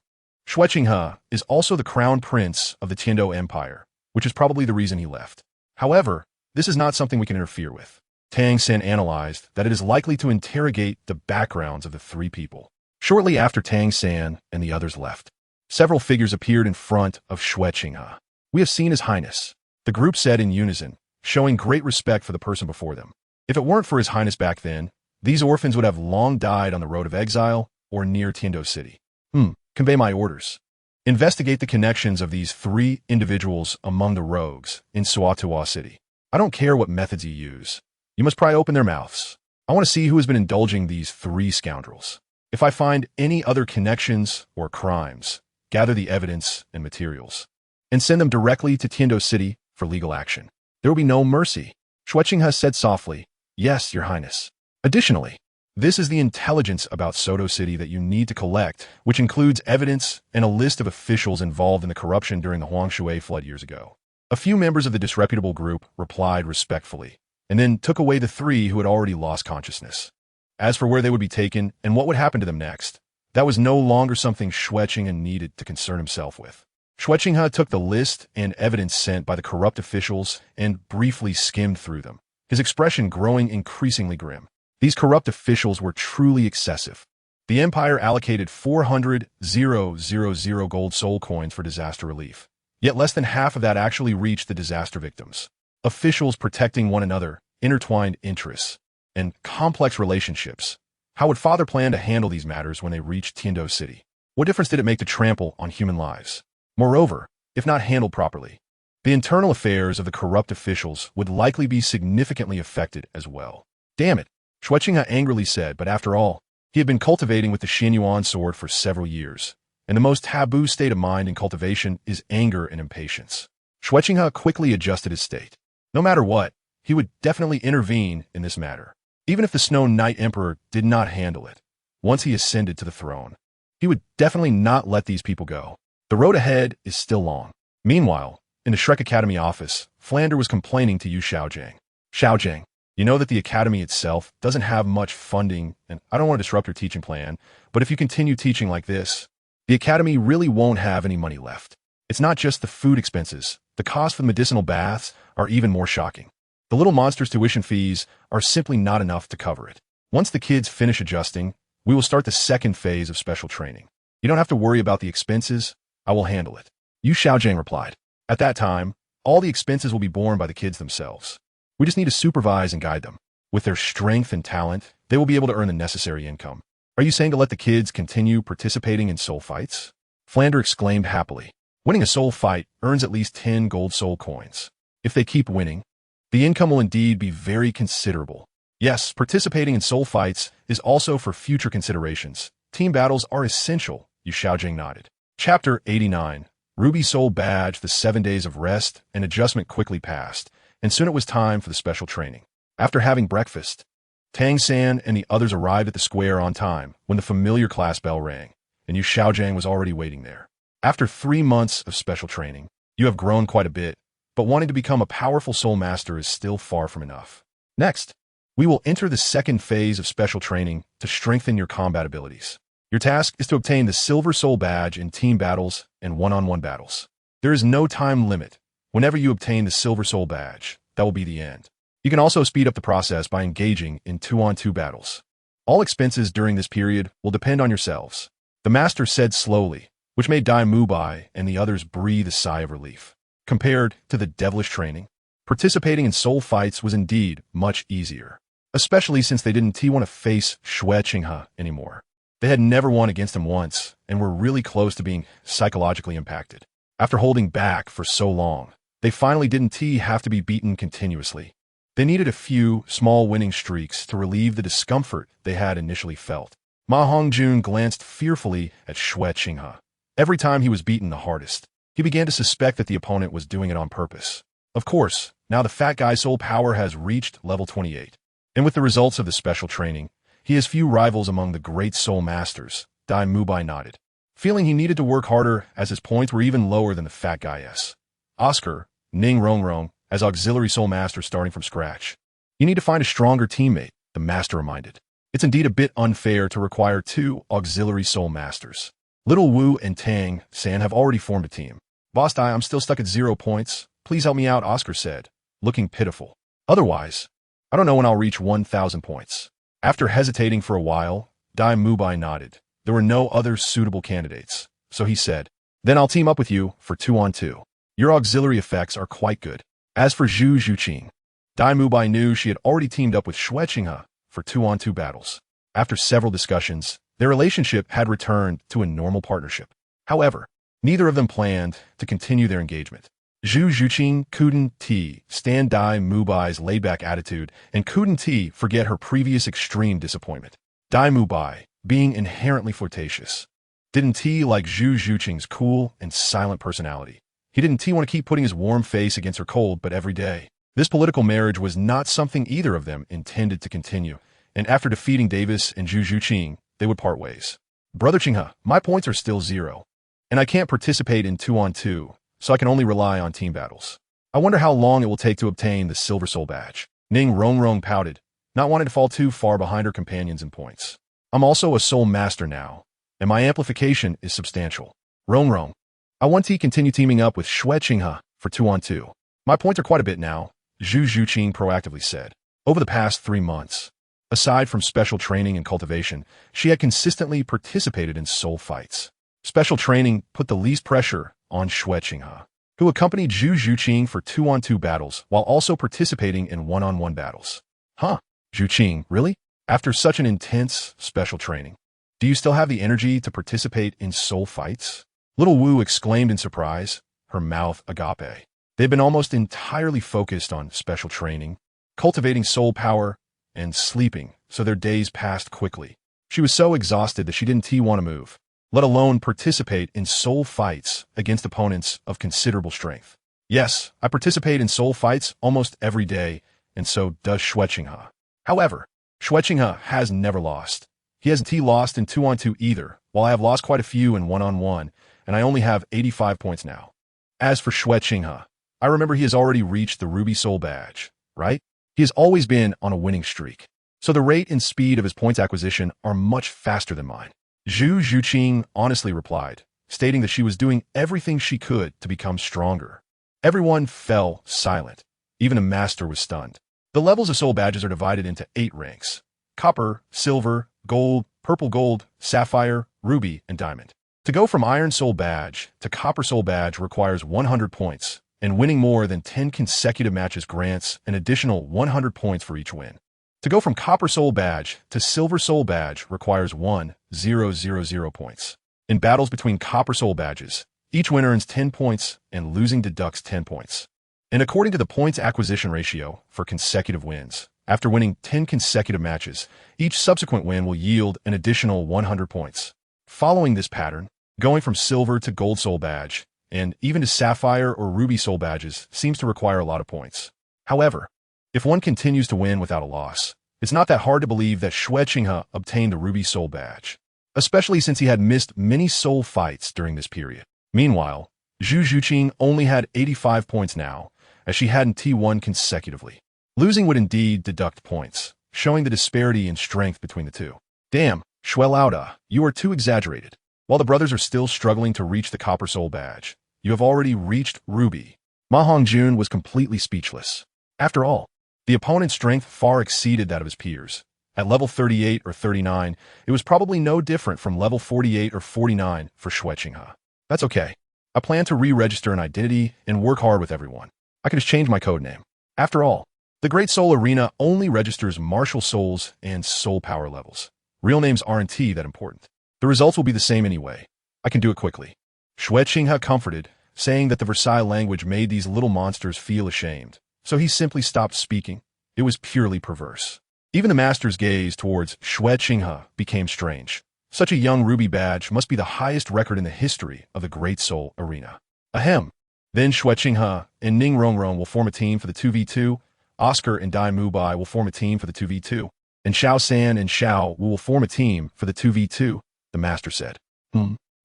Xue Qinghe is also the crown prince of the Tiando Empire, which is probably the reason he left. However, this is not something we can interfere with. Tang San analyzed that it is likely to interrogate the backgrounds of the three people. Shortly after Tang San and the others left, several figures appeared in front of Xue Qinghe. We have seen His Highness, the group said in unison, showing great respect for the person before them. If it weren't for His Highness back then, these orphans would have long died on the road of exile or near Tiando City. Convey my orders. Investigate the connections of these three individuals among the rogues in Xuanyuan City. I don't care what methods you use. You must pry open their mouths. I want to see who has been indulging these three scoundrels. If I find any other connections or crimes, gather the evidence and materials, and send them directly to Tiando City for legal action. There will be no mercy. Xue Qinghe said softly, Yes, Your Highness. Additionally, this is the intelligence about Soto City that you need to collect, which includes evidence and a list of officials involved in the corruption during the Huangshui flood years ago. A few members of the disreputable group replied respectfully, and then took away the three who had already lost consciousness. As for where they would be taken and what would happen to them next, that was no longer something Xue Qinghe needed to concern himself with. Xue Qinghe took the list and evidence sent by the corrupt officials and briefly skimmed through them, his expression growing increasingly grim. These corrupt officials were truly excessive. The Empire allocated 400,000 gold soul coins for disaster relief, yet less than half of that actually reached the disaster victims. Officials protecting one another, intertwined interests, and complex relationships. How would Father plan to handle these matters when they reached Tiando City? What difference did it make to trample on human lives? Moreover, if not handled properly, the internal affairs of the corrupt officials would likely be significantly affected as well. Damn it, Xue Qinghe angrily said, but after all, he had been cultivating with the Xuanyuan Sword for several years, and the most taboo state of mind in cultivation is anger and impatience. Xue Qinghe quickly adjusted his state. No matter what, he would definitely intervene in this matter, even if the Snow Knight Emperor did not handle it. Once he ascended to the throne, he would definitely not let these people go. The road ahead is still long. Meanwhile, in the Shrek Academy office, Flander was complaining to Yu Xiaojing. Xiaojing, you know that the Academy itself doesn't have much funding, and I don't want to disrupt your teaching plan, but if you continue teaching like this, the Academy really won't have any money left. It's not just the food expenses. The cost for the medicinal baths are even more shocking. The little monster's tuition fees are simply not enough to cover it. Once the kids finish adjusting, we will start the second phase of special training. You don't have to worry about the expenses. I will handle it. Yu Xiaojing replied. At that time, all the expenses will be borne by the kids themselves. We just need to supervise and guide them. With their strength and talent, they will be able to earn the necessary income. Are you saying to let the kids continue participating in soul fights? Flander exclaimed happily. Winning a soul fight earns at least 10 gold soul coins. If they keep winning, the income will indeed be very considerable. Yes, participating in soul fights is also for future considerations. Team battles are essential, Yu Xiaojing nodded. Chapter 89. Ruby Soul Badge. The 7 days of rest and adjustment quickly passed, and soon it was time for the special training. After having breakfast, Tang San and the others arrived at the square on time when the familiar class bell rang, and Yu Xiaojing was already waiting there. After 3 months of special training, you have grown quite a bit, but wanting to become a powerful soulmaster is still far from enough. Next, we will enter the second phase of special training to strengthen your combat abilities. Your task is to obtain the Silver Soul Badge in team battles and one-on-one battles. There is no time limit. Whenever you obtain the Silver Soul Badge, that will be the end. You can also speed up the process by engaging in 2-on-2 battles. All expenses during this period will depend on yourselves, the master said slowly, which made Dai Mubai and the others breathe a sigh of relief. Compared to the devilish training, participating in soul fights was indeed much easier, especially since they didn't want to face Xue Qinghe anymore. They had never won against him once and were really close to being psychologically impacted. After holding back for so long, they finally didn't have to be beaten continuously. They needed a few small winning streaks to relieve the discomfort they had initially felt. Ma Hongjun glanced fearfully at Xue Qinghe. Every time he was beaten the hardest, he began to suspect that the opponent was doing it on purpose. Of course, now the fat guy's soul power has reached level 28. And with the results of the special training, he has few rivals among the great soul masters. Dai Mubai nodded, feeling he needed to work harder as his points were even lower than the fat guy's. Oscar, Ning Rongrong, as auxiliary soul master starting from scratch. You need to find a stronger teammate, the master reminded. It's indeed a bit unfair to require 2 auxiliary soul masters. Little Wu and Tang San have already formed a team. Boss Dai, I'm still stuck at 0 points. Please help me out, Oscar said, looking pitiful. Otherwise, I don't know when I'll reach 1,000 points. After hesitating for a while, Dai Mubai nodded. There were no other suitable candidates, so he said, then I'll team up with you for 2-on-2. Your auxiliary effects are quite good. As for Xu Qinghe, Dai Mubai knew she had already teamed up with Xue Qinghe for 2-on-2 battles. After several discussions, their relationship had returned to a normal partnership. However, neither of them planned to continue their engagement. Xu Qinghe couldn't stand Dai Mubai's laid-back attitude and couldn't forget her previous extreme disappointment. Dai Mubai, being inherently flirtatious, didn't like Xu Qinghe's cool and silent personality. He didn't want to keep putting his warm face against her cold but every day. This political marriage was not something either of them intended to continue, and after defeating Davis and Xu Qinghe, they would part ways. Brother Qinghe, my points are still 0, and I can't participate in 2-on-2, so I can only rely on team battles. I wonder how long it will take to obtain the Silver Soul Badge. Ning Rongrong pouted, not wanting to fall too far behind her companions in points. I'm also a soul master now, and my amplification is substantial. Rongrong, I want to continue teaming up with Xue Qinghe for 2-on-2. My points are quite a bit now, Xu Qinghe proactively said. Over the past 3 months, aside from special training and cultivation, she had consistently participated in soul fights. Special training put the least pressure on Xue Qinghe, who accompanied Xu Qinghe for 2-on-2 battles while also participating in 1-on-1 battles. Huh, Xu Qinghe, really? After such an intense special training, do you still have the energy to participate in soul fights? Little Wu exclaimed in surprise, her mouth agape. They'd been almost entirely focused on special training, cultivating soul power, and sleeping, so their days passed quickly. She was so exhausted that she didn't want to move, let alone participate in soul fights against opponents of considerable strength. Yes, I participate in soul fights almost every day, and so does Xue Qinghe. However, Xue Qinghe has never lost. He hasn't lost in 2-on-2 either, while I have lost quite a few in 1-on-1, and I only have 85 points now. As for Xue Qinghe, I remember he has already reached the Ruby Soul Badge, right? He has always been on a winning streak, so the rate and speed of his points acquisition are much faster than mine. Xu Qinghe honestly replied, stating that she was doing everything she could to become stronger. Everyone fell silent. Even a master was stunned. The levels of soul badges are divided into 8 ranks: copper, silver, gold, purple gold, sapphire, ruby, and diamond. To go from Iron Soul Badge to Copper Soul Badge requires 100 points, and winning more than 10 consecutive matches grants an additional 100 points for each win. To go from Copper Soul Badge to Silver Soul Badge requires 1,000 points. In battles between Copper Soul Badges, each winner earns 10 points and losing deducts 10 points. And according to the points acquisition ratio for consecutive wins, after winning 10 consecutive matches, each subsequent win will yield an additional 100 points. Following this pattern, going from Silver to Gold Soul Badge, and even to Sapphire or Ruby Soul Badges seems to require a lot of points. However, if one continues to win without a loss, it's not that hard to believe that Xue Qinghe obtained the Ruby Soul Badge, especially since he had missed many soul fights during this period. Meanwhile, Xu Qinghe only had 85 points now, as she hadn't won consecutively. Losing would indeed deduct points, showing the disparity in strength between the two. Damn, Xue Lauda, you are too exaggerated. While the brothers are still struggling to reach the Copper Soul badge, you have already reached Ruby. Ma Hongjun was completely speechless. After all, the opponent's strength far exceeded that of his peers. At level 38 or 39, it was probably no different from level 48 or 49 for Xue Qinghe. That's okay. I plan to re-register an identity and work hard with everyone. I can just change my code name. After all, the Great Soul Arena only registers martial souls and soul power levels. Real names aren't that important. The results will be the same anyway. I can do it quickly. Xue Qinghe comforted, saying that the Versailles language made these little monsters feel ashamed. So he simply stopped speaking. It was purely perverse. Even the master's gaze towards Xue Qinghe became strange. Such a young ruby badge must be the highest record in the history of the Great Soul Arena. Ahem. Then Xue Qinghe and Ning Rongrong will form a team for the 2v2, Oscar and Dai Mubai will form a team for the 2v2, and Xiao San and Xiao will form a team for the 2v2, the master said.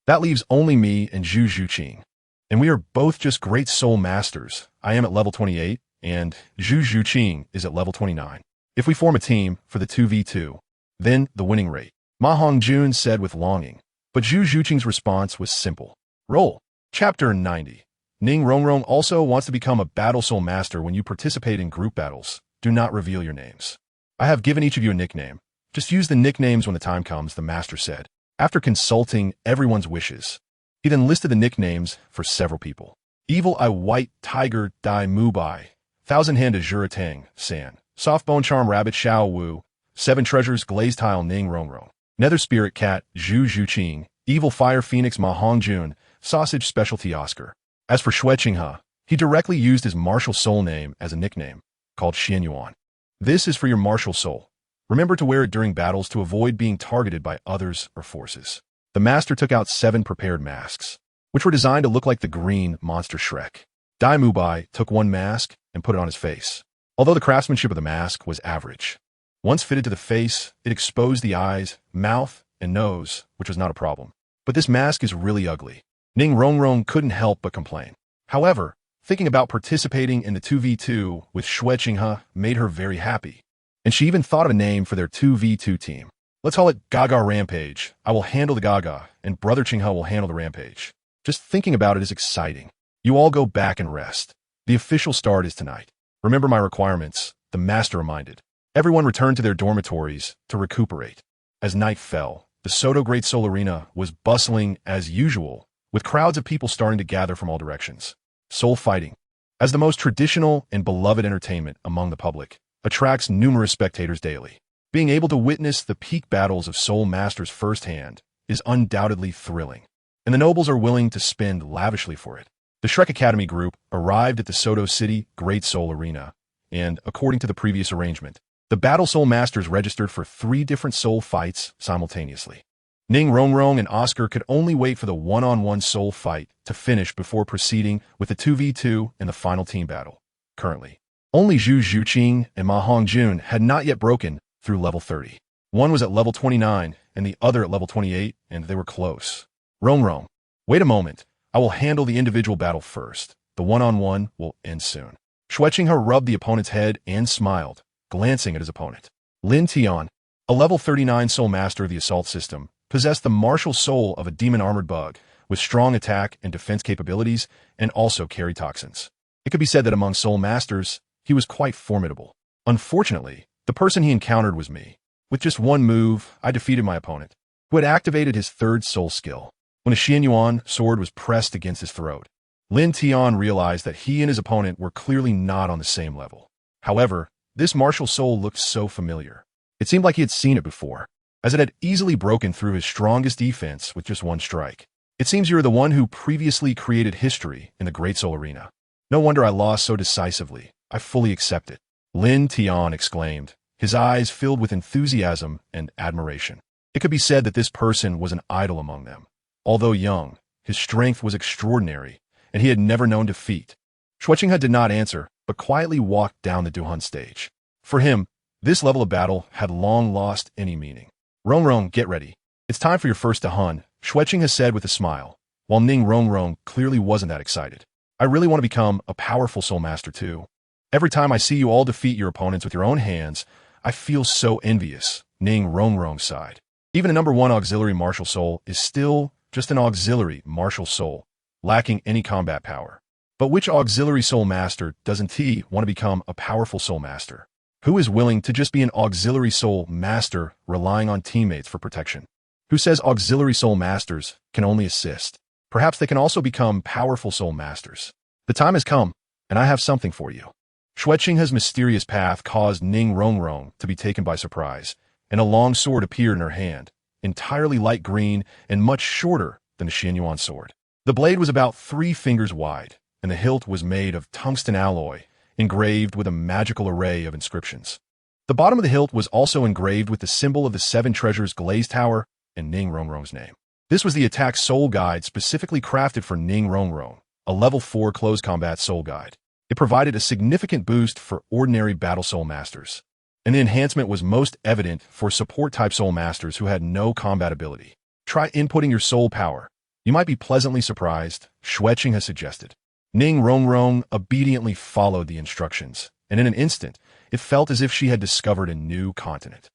That leaves only me and Zhu Zhuqing. And we are both just great soul masters. I am at level 28, and Zhu Zhuqing is at level 29. If we form a team for the 2v2, then the winning rate. Ma Hongjun said with longing, but Zhu Zhuqing's response was simple. Roll. Chapter 90. Ning Rongrong also wants to become a battle soul master. When you participate in group battles, do not reveal your names. I have given each of you a nickname. Just use the nicknames when the time comes, the master said. After consulting everyone's wishes, he then listed the nicknames for several people. Evil Eye White Tiger Dai Mubai, Thousand Hand Azura Tang San, Soft Bone Charm Rabbit Xiao Wu, Seven Treasures Glazed Tile Ning Rongrong, Nether Spirit Cat Zhu Zhuqing, Evil Fire Phoenix Ma Hongjun, Sausage Specialty Oscar. As for Xue Qinghe, he directly used his martial soul name as a nickname, called Xuanyuan. This is for your martial soul. Remember to wear it during battles to avoid being targeted by others or forces. The master took out 7 prepared masks, which were designed to look like the green monster Shrek. Dai Mubai took one mask and put it on his face. Although the craftsmanship of the mask was average, once fitted to the face, it exposed the eyes, mouth, and nose, which was not a problem. But this mask is really ugly. Ning Rongrong couldn't help but complain. However, thinking about participating in the 2v2 with Xue Qinghe made her very happy. And she even thought of a name for their 2v2 team. Let's call it Gaga Rampage. I will handle the Gaga, and Brother Qinghe will handle the Rampage. Just thinking about it is exciting. You all go back and rest. The official start is tonight. Remember my requirements, the master reminded. Everyone returned to their dormitories to recuperate. As night fell, the Soto Great Soul Arena was bustling as usual, with crowds of people starting to gather from all directions. Soul fighting, as the most traditional and beloved entertainment among the public, attracts numerous spectators daily. Being able to witness the peak battles of soul masters firsthand is undoubtedly thrilling, and the nobles are willing to spend lavishly for it. The Shrek Academy group arrived at the Soto City Great Soul Arena, and, according to the previous arrangement, the Battle Soul Masters registered for 3 different soul fights simultaneously. Ning Rongrong and Oscar could only wait for the one-on-one soul fight to finish before proceeding with the 2v2 and the final team battle. Currently, only Zhu Zhuqing and Ma Hongjun had not yet broken through level 30. One was at level 29 and the other at level 28, and they were close. Rongrong, wait a moment. I will handle the individual battle first. The one-on-one will end soon. Xue Qinghe rubbed the opponent's head and smiled, glancing at his opponent. Lin Tian, a level 39 soul master of the assault system, possessed the martial soul of a demon-armored bug, with strong attack and defense capabilities, and also carried toxins. It could be said that among soul masters, he was quite formidable. Unfortunately, the person he encountered was me. With just one move, I defeated my opponent, who had activated his 3rd soul skill. When a Xuanyuan sword was pressed against his throat, Lin Tian realized that he and his opponent were clearly not on the same level. However, this martial soul looked so familiar. It seemed like he had seen it before, as it had easily broken through his strongest defense with just one strike. It seems you are the one who previously created history in the Great Soul Arena. No wonder I lost so decisively. I fully accept it. Lin Tian exclaimed, his eyes filled with enthusiasm and admiration. It could be said that this person was an idol among them. Although young, his strength was extraordinary, and he had never known defeat. Xue Qinghe did not answer, but quietly walked down the Duhun stage. For him, this level of battle had long lost any meaning. Rongrong, get ready. It's time for your first Duhun, Xue Qinghe said with a smile, while Ning Rongrong clearly wasn't that excited. I really want to become a powerful soul master too. Every time I see you all defeat your opponents with your own hands, I feel so envious, Ning Rongrong sighed. Even a number 1 auxiliary martial soul is still just an auxiliary martial soul, lacking any combat power. But which auxiliary soul master doesn't he want to become a powerful soul master? Who is willing to just be an auxiliary soul master relying on teammates for protection? Who says auxiliary soul masters can only assist? Perhaps they can also become powerful soul masters. The time has come, and I have something for you. Xue Qinghe's mysterious path caused Ning Rongrong to be taken by surprise, and a long sword appeared in her hand, entirely light green and much shorter than the Xuanyuan Sword. The blade was about 3 fingers wide, and the hilt was made of tungsten alloy, engraved with a magical array of inscriptions. The bottom of the hilt was also engraved with the symbol of the 7 treasures glazed tower and Ning Rongrong's name. This was the attack soul guide specifically crafted for Ning Rongrong, a level 4 close combat soul guide. It provided a significant boost for ordinary battle soul masters, and the enhancement was most evident for support-type soul masters who had no combat ability. Try inputting your soul power. You might be pleasantly surprised, Xue Qinghe suggested. Ning Rongrong obediently followed the instructions, and in an instant, it felt as if she had discovered a new continent.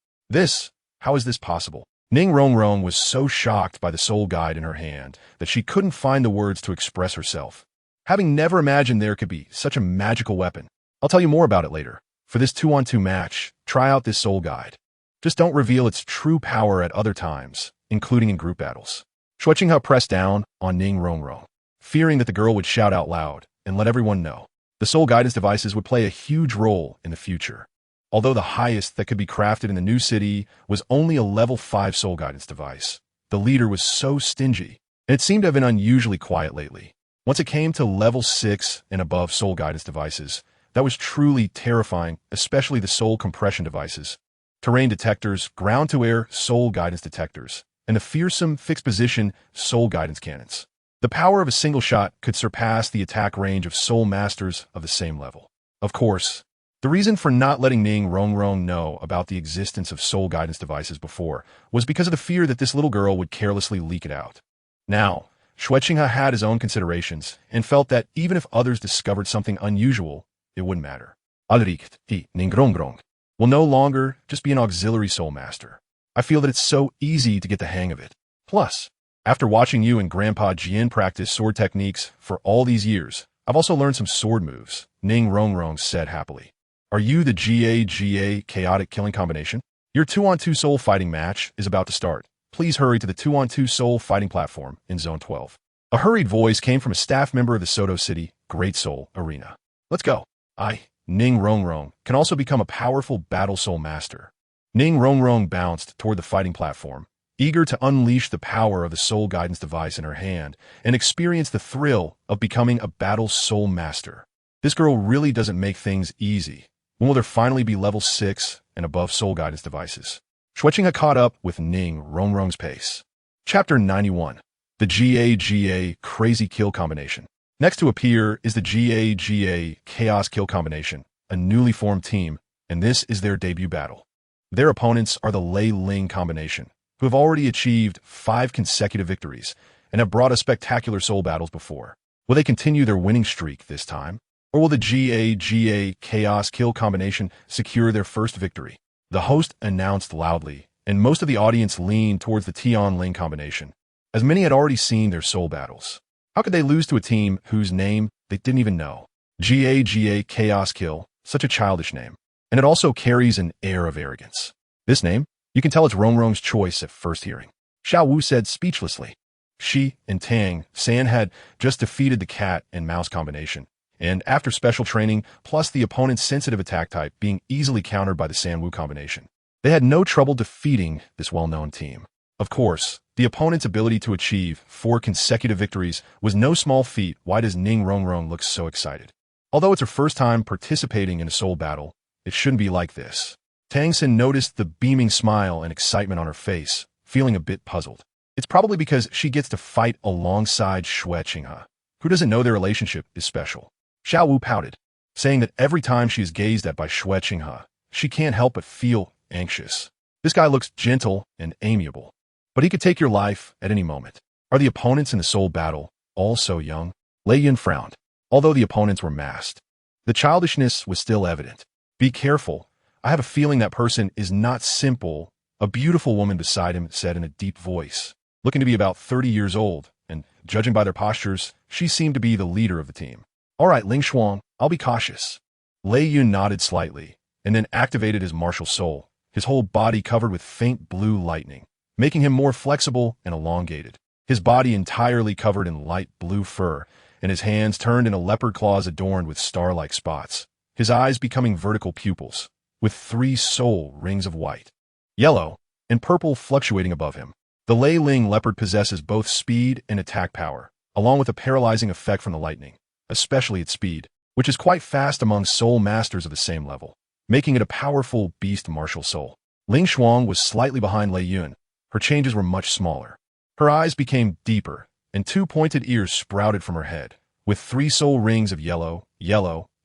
How is this possible? Ning Rongrong was so shocked by the soul guide in her hand that she couldn't find the words to express herself. Having never imagined there could be such a magical weapon. I'll tell you more about it later. For this 2-on-2 match, try out this soul guide. Just don't reveal its true power at other times, including in group battles. Xue Qinghe pressed down on Ning Rongrong, fearing that the girl would shout out loud and let everyone know. The soul guidance devices would play a huge role in the future. Although the highest that could be crafted in the new city was only a level 5 soul guidance device, the leader was so stingy, and it seemed to have been unusually quiet lately. Once it came to level 6 and above soul guidance devices, that was truly terrifying, especially the soul compression devices, terrain detectors, ground-to-air soul guidance detectors, and the fearsome fixed-position soul guidance cannons. The power of a single shot could surpass the attack range of soul masters of the same level. Of course, the reason for not letting Ning Rongrong know about the existence of soul guidance devices before was because of the fear that this little girl would carelessly leak it out. Now, Xue Qinghe had his own considerations and felt that even if others discovered something unusual, it wouldn't matter. Alright, Ning Rongrong will no longer just be an auxiliary soul master. I feel that it's so easy to get the hang of it. Plus, after watching you and Grandpa Jian practice sword techniques for all these years, I've also learned some sword moves, Ning Rongrong said happily. Are you the GA chaotic killing combination? Your 2-on-2 soul fighting match is about to start. Please hurry to the 2-on-2 soul fighting platform in Zone 12. A hurried voice came from a staff member of the Soto City Great Soul Arena. Let's go. Ning Rongrong can also become a powerful battle soul master. Ning Rongrong bounced toward the fighting platform, eager to unleash the power of the soul guidance device in her hand and experience the thrill of becoming a battle soul master. This girl really doesn't make things easy. When will there finally be level 6 and above soul guidance devices? Xue Qinghe caught up with Ning Rongrong's pace. Chapter 91. The GA Crazy Kill Combination. Next to appear is the GA Chaos Kill Combination, a newly formed team, and this is their debut battle. Their opponents are the Lei Ling combination, who have already achieved 5 consecutive victories and have brought us spectacular soul battles before. Will they continue their winning streak this time? Or will the GA Chaos Kill combination secure their first victory? The host announced loudly, and most of the audience leaned towards the Tian Ling combination, as many had already seen their soul battles. How could they lose to a team whose name they didn't even know? GA Chaos Kill, such a childish name, and it also carries an air of arrogance. This name, you can tell it's Rongrong's choice at first hearing. Xiao Wu said speechlessly. She and Tang San had just defeated the cat and mouse combination, and after special training, plus the opponent's sensitive attack type being easily countered by the San-Wu combination, they had no trouble defeating this well-known team. Of course, the opponent's ability to achieve 4 consecutive victories was no small feat. Why does Ning Rongrong look so excited? Although it's her first time participating in a soul battle, it shouldn't be like this. Tang San noticed the beaming smile and excitement on her face, feeling a bit puzzled. It's probably because she gets to fight alongside Xue Qinghe, who doesn't know their relationship is special. Xiao Wu pouted, saying that every time she is gazed at by Xue Qinghe, she can't help but feel anxious. This guy looks gentle and amiable, but he could take your life at any moment. Are the opponents in the soul battle all so young? Lei Yin frowned, although the opponents were masked. The childishness was still evident. Be careful. I have a feeling that person is not simple A beautiful woman beside him said in a deep voice, looking to be about 30 years old, and judging by their postures, she seemed to be the leader of the team. All right, Ling Xuan, I'll be cautious. Lei Yun nodded slightly, and then activated his martial soul, his whole body covered with faint blue lightning, making him more flexible and elongated. His body entirely covered in light blue fur, and his hands turned into leopard claws adorned with star-like spots, his eyes becoming vertical pupils, with 3 soul rings of white, yellow, and purple fluctuating above him. The Lei Ling leopard possesses both speed and attack power, along with a paralyzing effect from the lightning, especially its speed, which is quite fast among soul masters of the same level, making it a powerful beast martial soul. Ling Xuan was slightly behind Lei Yun. Her changes were much smaller. Her eyes became deeper, and 2 pointed ears sprouted from her head, with 3 soul rings of yellow,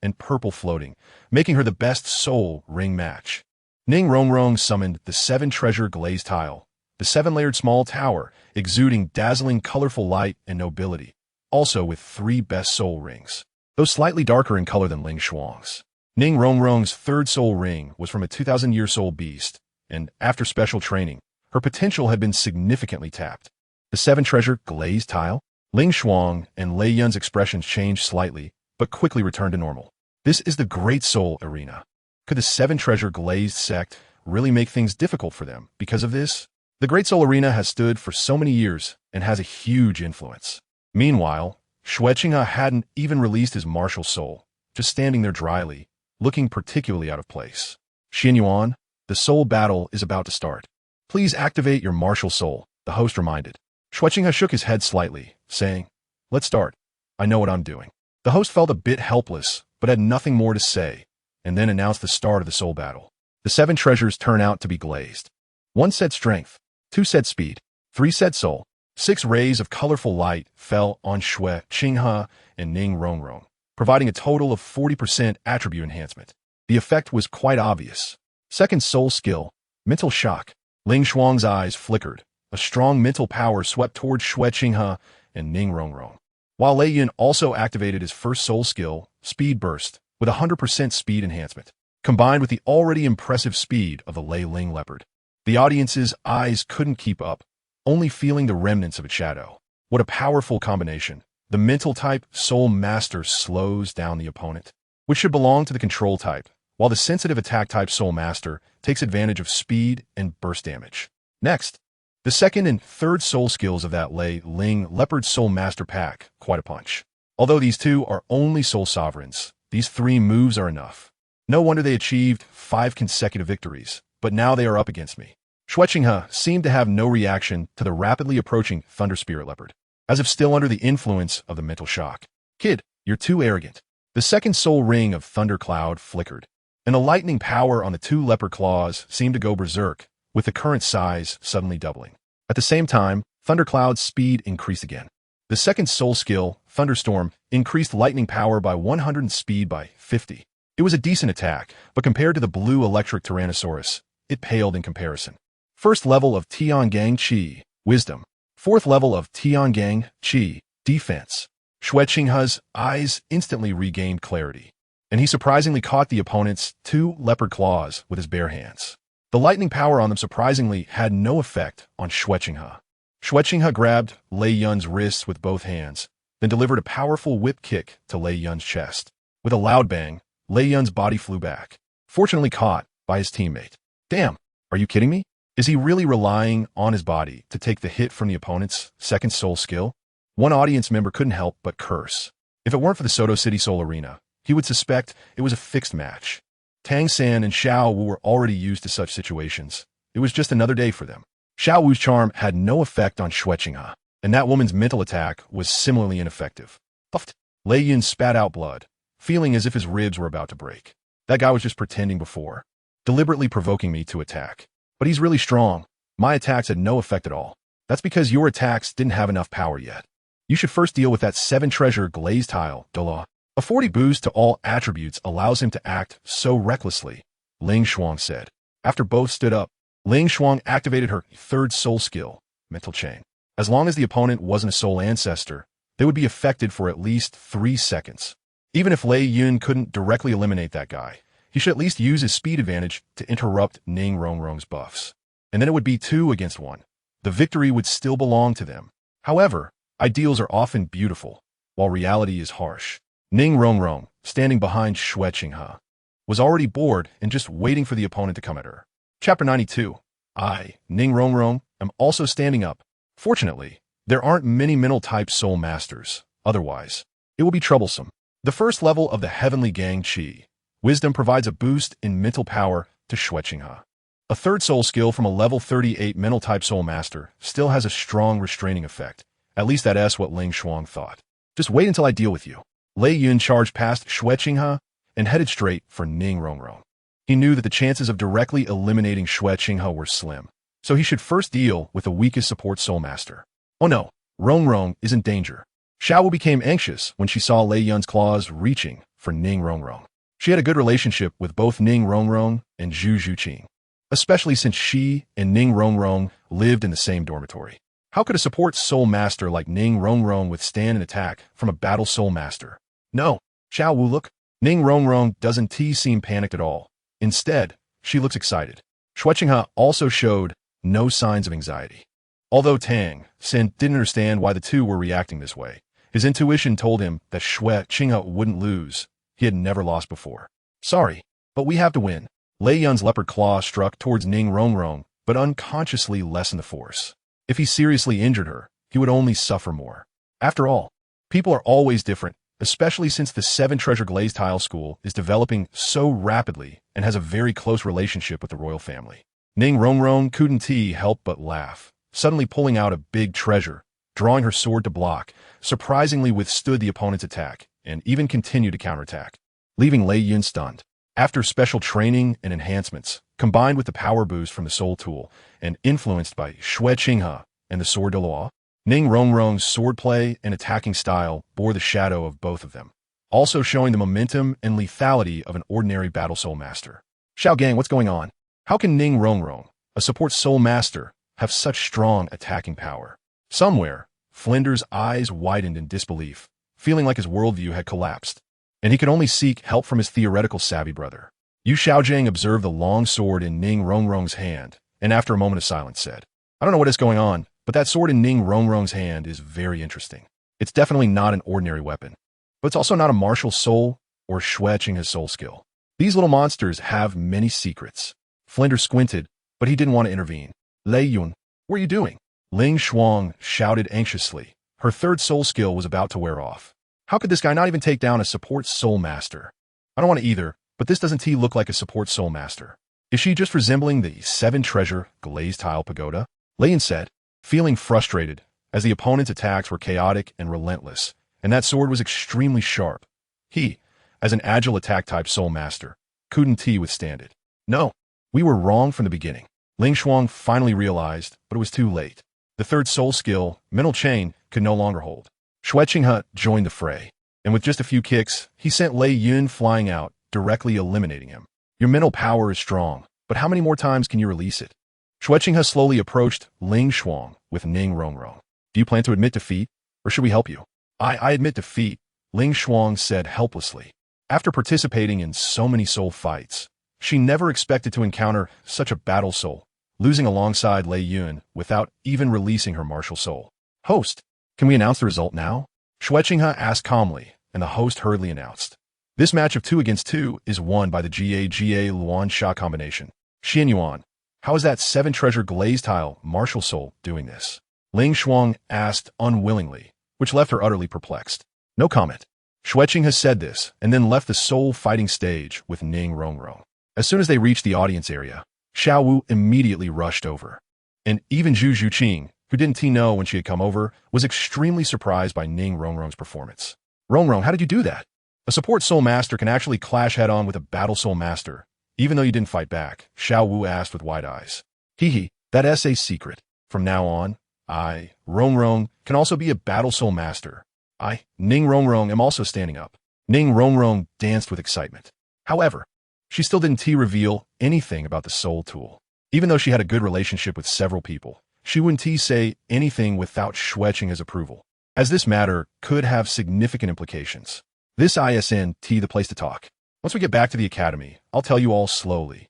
and purple floating, making her the best soul ring match. Ning Rongrong summoned the 7-treasure glazed tile, the 7-layered small tower, exuding dazzling colorful light and nobility, also with 3 best soul rings, though slightly darker in color than Ling Xuan's. Ning Rongrong's 3rd soul ring was from a 2,000-year soul beast, and after special training, her potential had been significantly tapped. The 7-treasure glazed tile? Ling Xuan and Lei Yun's expressions changed slightly, but quickly returned to normal. This is the Great Soul Arena. Could the 7-treasure glazed sect really make things difficult for them because of this? The Great Soul Arena has stood for so many years and has a huge influence. Meanwhile, Xue Qinghe hadn't even released his martial soul, just standing there dryly, looking particularly out of place. Xuanyuan, the soul battle is about to start. Please activate your martial soul, the host reminded. Xue Qinghe shook his head slightly, saying, let's start. I know what I'm doing. The host felt a bit helpless, but had nothing more to say, and then announced the start of the soul battle. The 7 treasures turn out to be glazed. 1 said strength, 2 said speed, 3 said soul. 6 rays of colorful light fell on Xue Qinghe and Ning Rongrong, providing a total of 40% attribute enhancement. The effect was quite obvious. Second soul skill, mental shock. Ling Xuan's eyes flickered. A strong mental power swept towards Xue Qinghe and Ning Rongrong, while Lei Yun also activated his first soul skill, Speed Burst, with 100% speed enhancement, combined with the already impressive speed of the Lei Ling leopard. The audience's eyes couldn't keep up, only feeling the remnants of its shadow. What a powerful combination. The mental type soul master slows down the opponent, which should belong to the control type, while the sensitive attack type soul master takes advantage of speed and burst damage. Next, the second and third soul skills of that Lei Ling leopard soul master pack, quite a punch. Although these 2 are only soul sovereigns, these 3 moves are enough. No wonder they achieved 5 consecutive victories, but now they are up against me. Xue Qinghe seemed to have no reaction to the rapidly approaching Thunder Spirit Leopard, as if still under the influence of the mental shock. Kid, you're too arrogant. The second soul ring of Thunder Cloud flickered, and the lightning power on the 2 leopard claws seemed to go berserk, with the current size suddenly doubling. At the same time, Thunder Cloud's speed increased again. The second soul skill, Thunderstorm, increased lightning power by 100 and speed by 50. It was a decent attack, but compared to the blue electric Tyrannosaurus, it paled in comparison. First level of Tiangang Qi, Wisdom. 4th level of Tiangang Qi, Defense. Xue Qinghe's eyes instantly regained clarity, and he surprisingly caught the opponent's 2 leopard claws with his bare hands. The lightning power on them surprisingly had no effect on Xue Qinghe. Xue Qinghe grabbed Lei Yun's wrists with both hands, then delivered a powerful whip kick to Lei Yun's chest. With a loud bang, Lei Yun's body flew back, fortunately caught by his teammate. Damn, are you kidding me? Is he really relying on his body to take the hit from the opponent's second soul skill? One audience member couldn't help but curse. If it weren't for the Soto City Soul Arena, he would suspect it was a fixed match. Tang San and Xiao Wu were already used to such situations. It was just another day for them. Xiao Wu's charm had no effect on Xue Qinghe, and that woman's mental attack was similarly ineffective. Puffed. Lei Yun spat out blood, feeling as if his ribs were about to break. That guy was just pretending before, deliberately provoking me to attack. But he's really strong. My attacks had no effect at all. That's because your attacks didn't have enough power yet. You should first deal with that 7-treasure glazed tile, Douluo. A 40 boost to all attributes allows him to act so recklessly, Ling Xuan said. After both stood up, Ling Xuan activated her 3rd soul skill, Mental Chain. As long as the opponent wasn't a soul ancestor, they would be affected for at least 3 seconds. Even if Lei Yun couldn't directly eliminate that guy, he should at least use his speed advantage to interrupt Ning Rongrong's buffs. and then it would be 2 against 1. The victory would still belong to them. However, ideals are often beautiful, while reality is harsh. Ning Rongrong, standing behind Xue Qinghe, was already bored and just waiting for the opponent to come at her. Chapter 92. I, Ning Rongrong, am also standing up. Fortunately, there aren't many mental-type soul masters. Otherwise, it will be troublesome. The first level of the Heavenly Gang Qi, Wisdom, provides a boost in mental power to Xue Qinghe. A third soul skill from a level 38 mental-type soul master still has a strong restraining effect. At least that's what Ling Shuang thought. Just wait until I deal with you. Lei Yun charged past Xue Qinghe and headed straight for Ning Rongrong. He knew that the chances of directly eliminating Xue Qinghe were slim, so he should first deal with the weakest support soul master. Oh no, Rongrong is in danger. Xiao Wu became anxious when she saw Lei Yun's claws reaching for Ning Rongrong. She had a good relationship with both Ning Rongrong and Zhu Zhuqing, especially since she and Ning Rongrong lived in the same dormitory. How could a support soul master like Ning Rongrong withstand an attack from a battle soul master? No, Xiao Wu, look. Ning Rongrong doesn't seem panicked at all. Instead, she looks excited. Xue Qinghe also showed no signs of anxiety. Although Tang Xin didn't understand why the two were reacting this way, his intuition told him that Xue Qinghe wouldn't lose. He had never lost before. Sorry, but we have to win. Lei Yun's leopard claw struck towards Ning Rongrong, but unconsciously lessened the force. If he seriously injured her, he would only suffer more. After all, people are always different, especially since the 7 Treasure Glaze Tile School is developing so rapidly and has a very close relationship with the royal family. Ning Rongrong couldn't help but laugh, suddenly pulling out a big treasure, drawing her sword to block, surprisingly withstood the opponent's attack, and even continued to counterattack, leaving Lei Yun stunned. After special training and enhancements, combined with the power boost from the Soul Tool, and influenced by Xue Qinghe and the Sword Douluo, Ning Rongrong's swordplay and attacking style bore the shadow of both of them, also showing the momentum and lethality of an ordinary battle soul master. Xiao Gang, what's going on? How can Ning Rongrong, a support soul master, have such strong attacking power? Somewhere, Flinder's eyes widened in disbelief, feeling like his worldview had collapsed, and he could only seek help from his theoretical savvy brother. Yu Xiaojiang observed the long sword in Ning Rongrong's hand, and after a moment of silence said, I don't know what is going on, but that sword in Ning Rongrong's hand is very interesting. It's definitely not an ordinary weapon, but it's also not a martial soul or Xue Qinghe's soul skill. These little monsters have many secrets. Flinder squinted, but he didn't want to intervene. Lei Yun, what are you doing? Ling Shuang shouted anxiously. Her third soul skill was about to wear off. How could this guy not even take down a support soul master? I don't want to either, but this doesn't look like a support soul master. Is she just resembling the 7 Treasure Glazed Tile Pagoda? Lei Yun said, feeling frustrated, as the opponent's attacks were chaotic and relentless, and that sword was extremely sharp. He, as an agile attack-type soul master, couldn't withstand it. No, we were wrong from the beginning. Ling Shuang finally realized, but it was too late. The third soul skill, Mental Chain, could no longer hold. Xue Qinghe joined the fray, and with just a few kicks, he sent Lei Yun flying out, directly eliminating him. Your mental power is strong, but how many more times can you release it? Xue Qinghe slowly approached Ling Shuang with Ning Rongrong. Do you plan to admit defeat, or should we help you? I admit defeat, Ling Shuang said helplessly. After participating in so many soul fights, she never expected to encounter such a battle soul, losing alongside Lei Yun without even releasing her martial soul. Host, can we announce the result now? Xue Qinghe asked calmly, and the host hurriedly announced. This match of 2 against 2 is won by the Ga Luan Sha combination. Xuanyuan, how is that 7 Treasure Glazed Tile martial soul doing this? Ling Shuang asked unwillingly, which left her utterly perplexed. No comment. Xue Qinghe said this, and then left the soul fighting stage with Ning Rongrong. As soon as they reached the audience area, Xiao Wu immediately rushed over. And even Zhu Zhuqing, who didn't know when she had come over, was extremely surprised by Ning Rongrong's performance. Rongrong, how did you do that? A support soul master can actually clash head-on with a battle soul master, even though you didn't fight back, Xiao Wu asked with wide eyes. Hee, that's a secret. From now on, I, Rongrong, can also be a battle soul master. I, Ning Rongrong, am also standing up. Ning Rongrong danced with excitement. However, she still didn't reveal anything about the soul tool. Even though she had a good relationship with several people, she wouldn't say anything without Xue Qinghe's approval, as this matter could have significant implications. This isn't the place to talk. Once we get back to the academy, I'll tell you all slowly.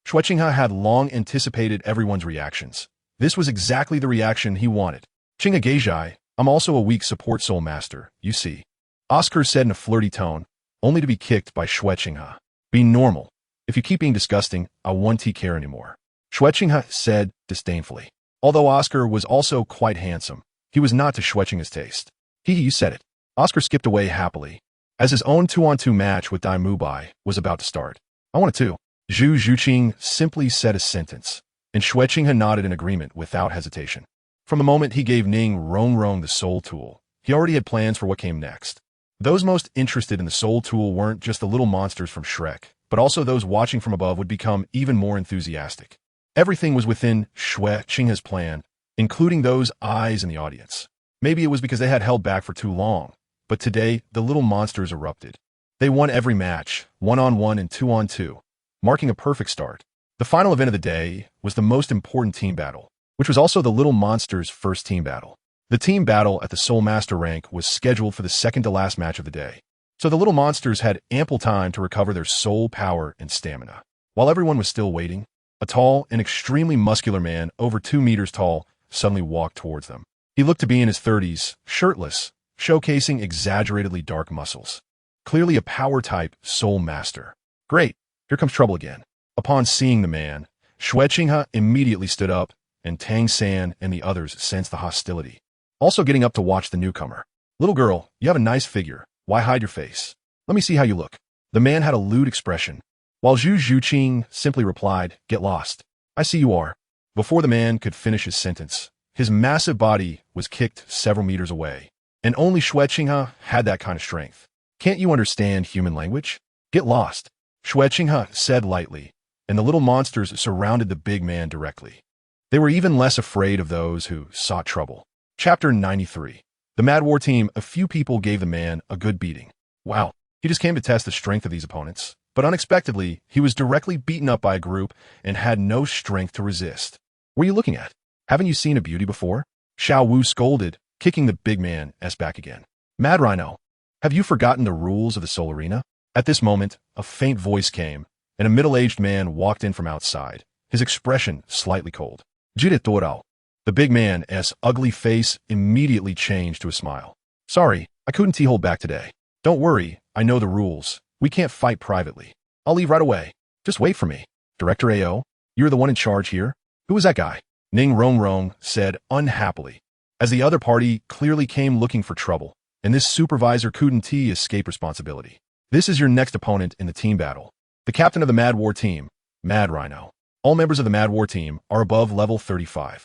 Xue Qinghe had long anticipated everyone's reactions. This was exactly the reaction he wanted. Qinghe Geizhai, I'm also a weak support soulmaster, you see. Oscar said in a flirty tone, only to be kicked by Xue Qinghe. Be normal. If you keep being disgusting, I won't care anymore. Xue Qinghe said disdainfully. Although Oscar was also quite handsome, he was not to Xue Qinghe's taste. You said it. Oscar skipped away happily, as his own 2-on-2 match with demise was about to start. I want it too. Xue Qinghe simply said a sentence, and Xue Qinghe nodded in agreement without hesitation. From the moment he gave Ning Renxue the soul tool, he already had plans for what came next. Those most interested in the soul tool weren't just the little monsters from Shrek, but also those watching from above would become even more enthusiastic. Everything was within Xue Qinghe's plan, including those eyes in the audience. Maybe it was because they had held back for too long, but today the little monsters erupted. They won every match, 1-on-1 and 2-on-2, marking a perfect start. The final event of the day was the most important team battle, which was also the little monsters' first team battle. The team battle at the soulmaster rank was scheduled for the second-to-last match of the day, so the little monsters had ample time to recover their soul power and stamina. While everyone was still waiting, a tall and extremely muscular man, over 2 meters tall, suddenly walked towards them. He looked to be in his 30s, shirtless, showcasing exaggeratedly dark muscles. Clearly a power-type soul master. Great, here comes trouble again. Upon seeing the man, Xue Qinghe immediately stood up, and Tang San and the others sensed the hostility. Also getting up to watch the newcomer. Little girl, you have a nice figure. Why hide your face? Let me see how you look. The man had a lewd expression, while Xue Qinghe simply replied, get lost. I see you are. Before the man could finish his sentence, his massive body was kicked several meters away, and only Xue Qinghe had that kind of strength. Can't you understand human language? Get lost, Xue Qinghe said lightly, and the little monsters surrounded the big man directly. They were even less afraid of those who sought trouble. Chapter 93. The Mad War team, a few people gave the man a good beating. Wow, he just came to test the strength of these opponents, but unexpectedly, he was directly beaten up by a group and had no strength to resist. What are you looking at? Haven't you seen a beauty before? Xiao Wu scolded, kicking the big man back again. Mad Rhino, have you forgotten the rules of the Soul Arena? At this moment, a faint voice came, and a middle-aged man walked in from outside, his expression slightly cold. Jide Dorao. The big man's ugly face immediately changed to a smile. Sorry, I couldn't hold back today. Don't worry, I know the rules. We can't fight privately. I'll leave right away. Just wait for me. Director AO, you're the one in charge here? Who is that guy? Ning Renxue said unhappily, as the other party clearly came looking for trouble, and this supervisor couldn't escape responsibility. This is your next opponent in the team battle. The captain of the Mad War team, Mad Rhino. All members of the Mad War team are above level 35.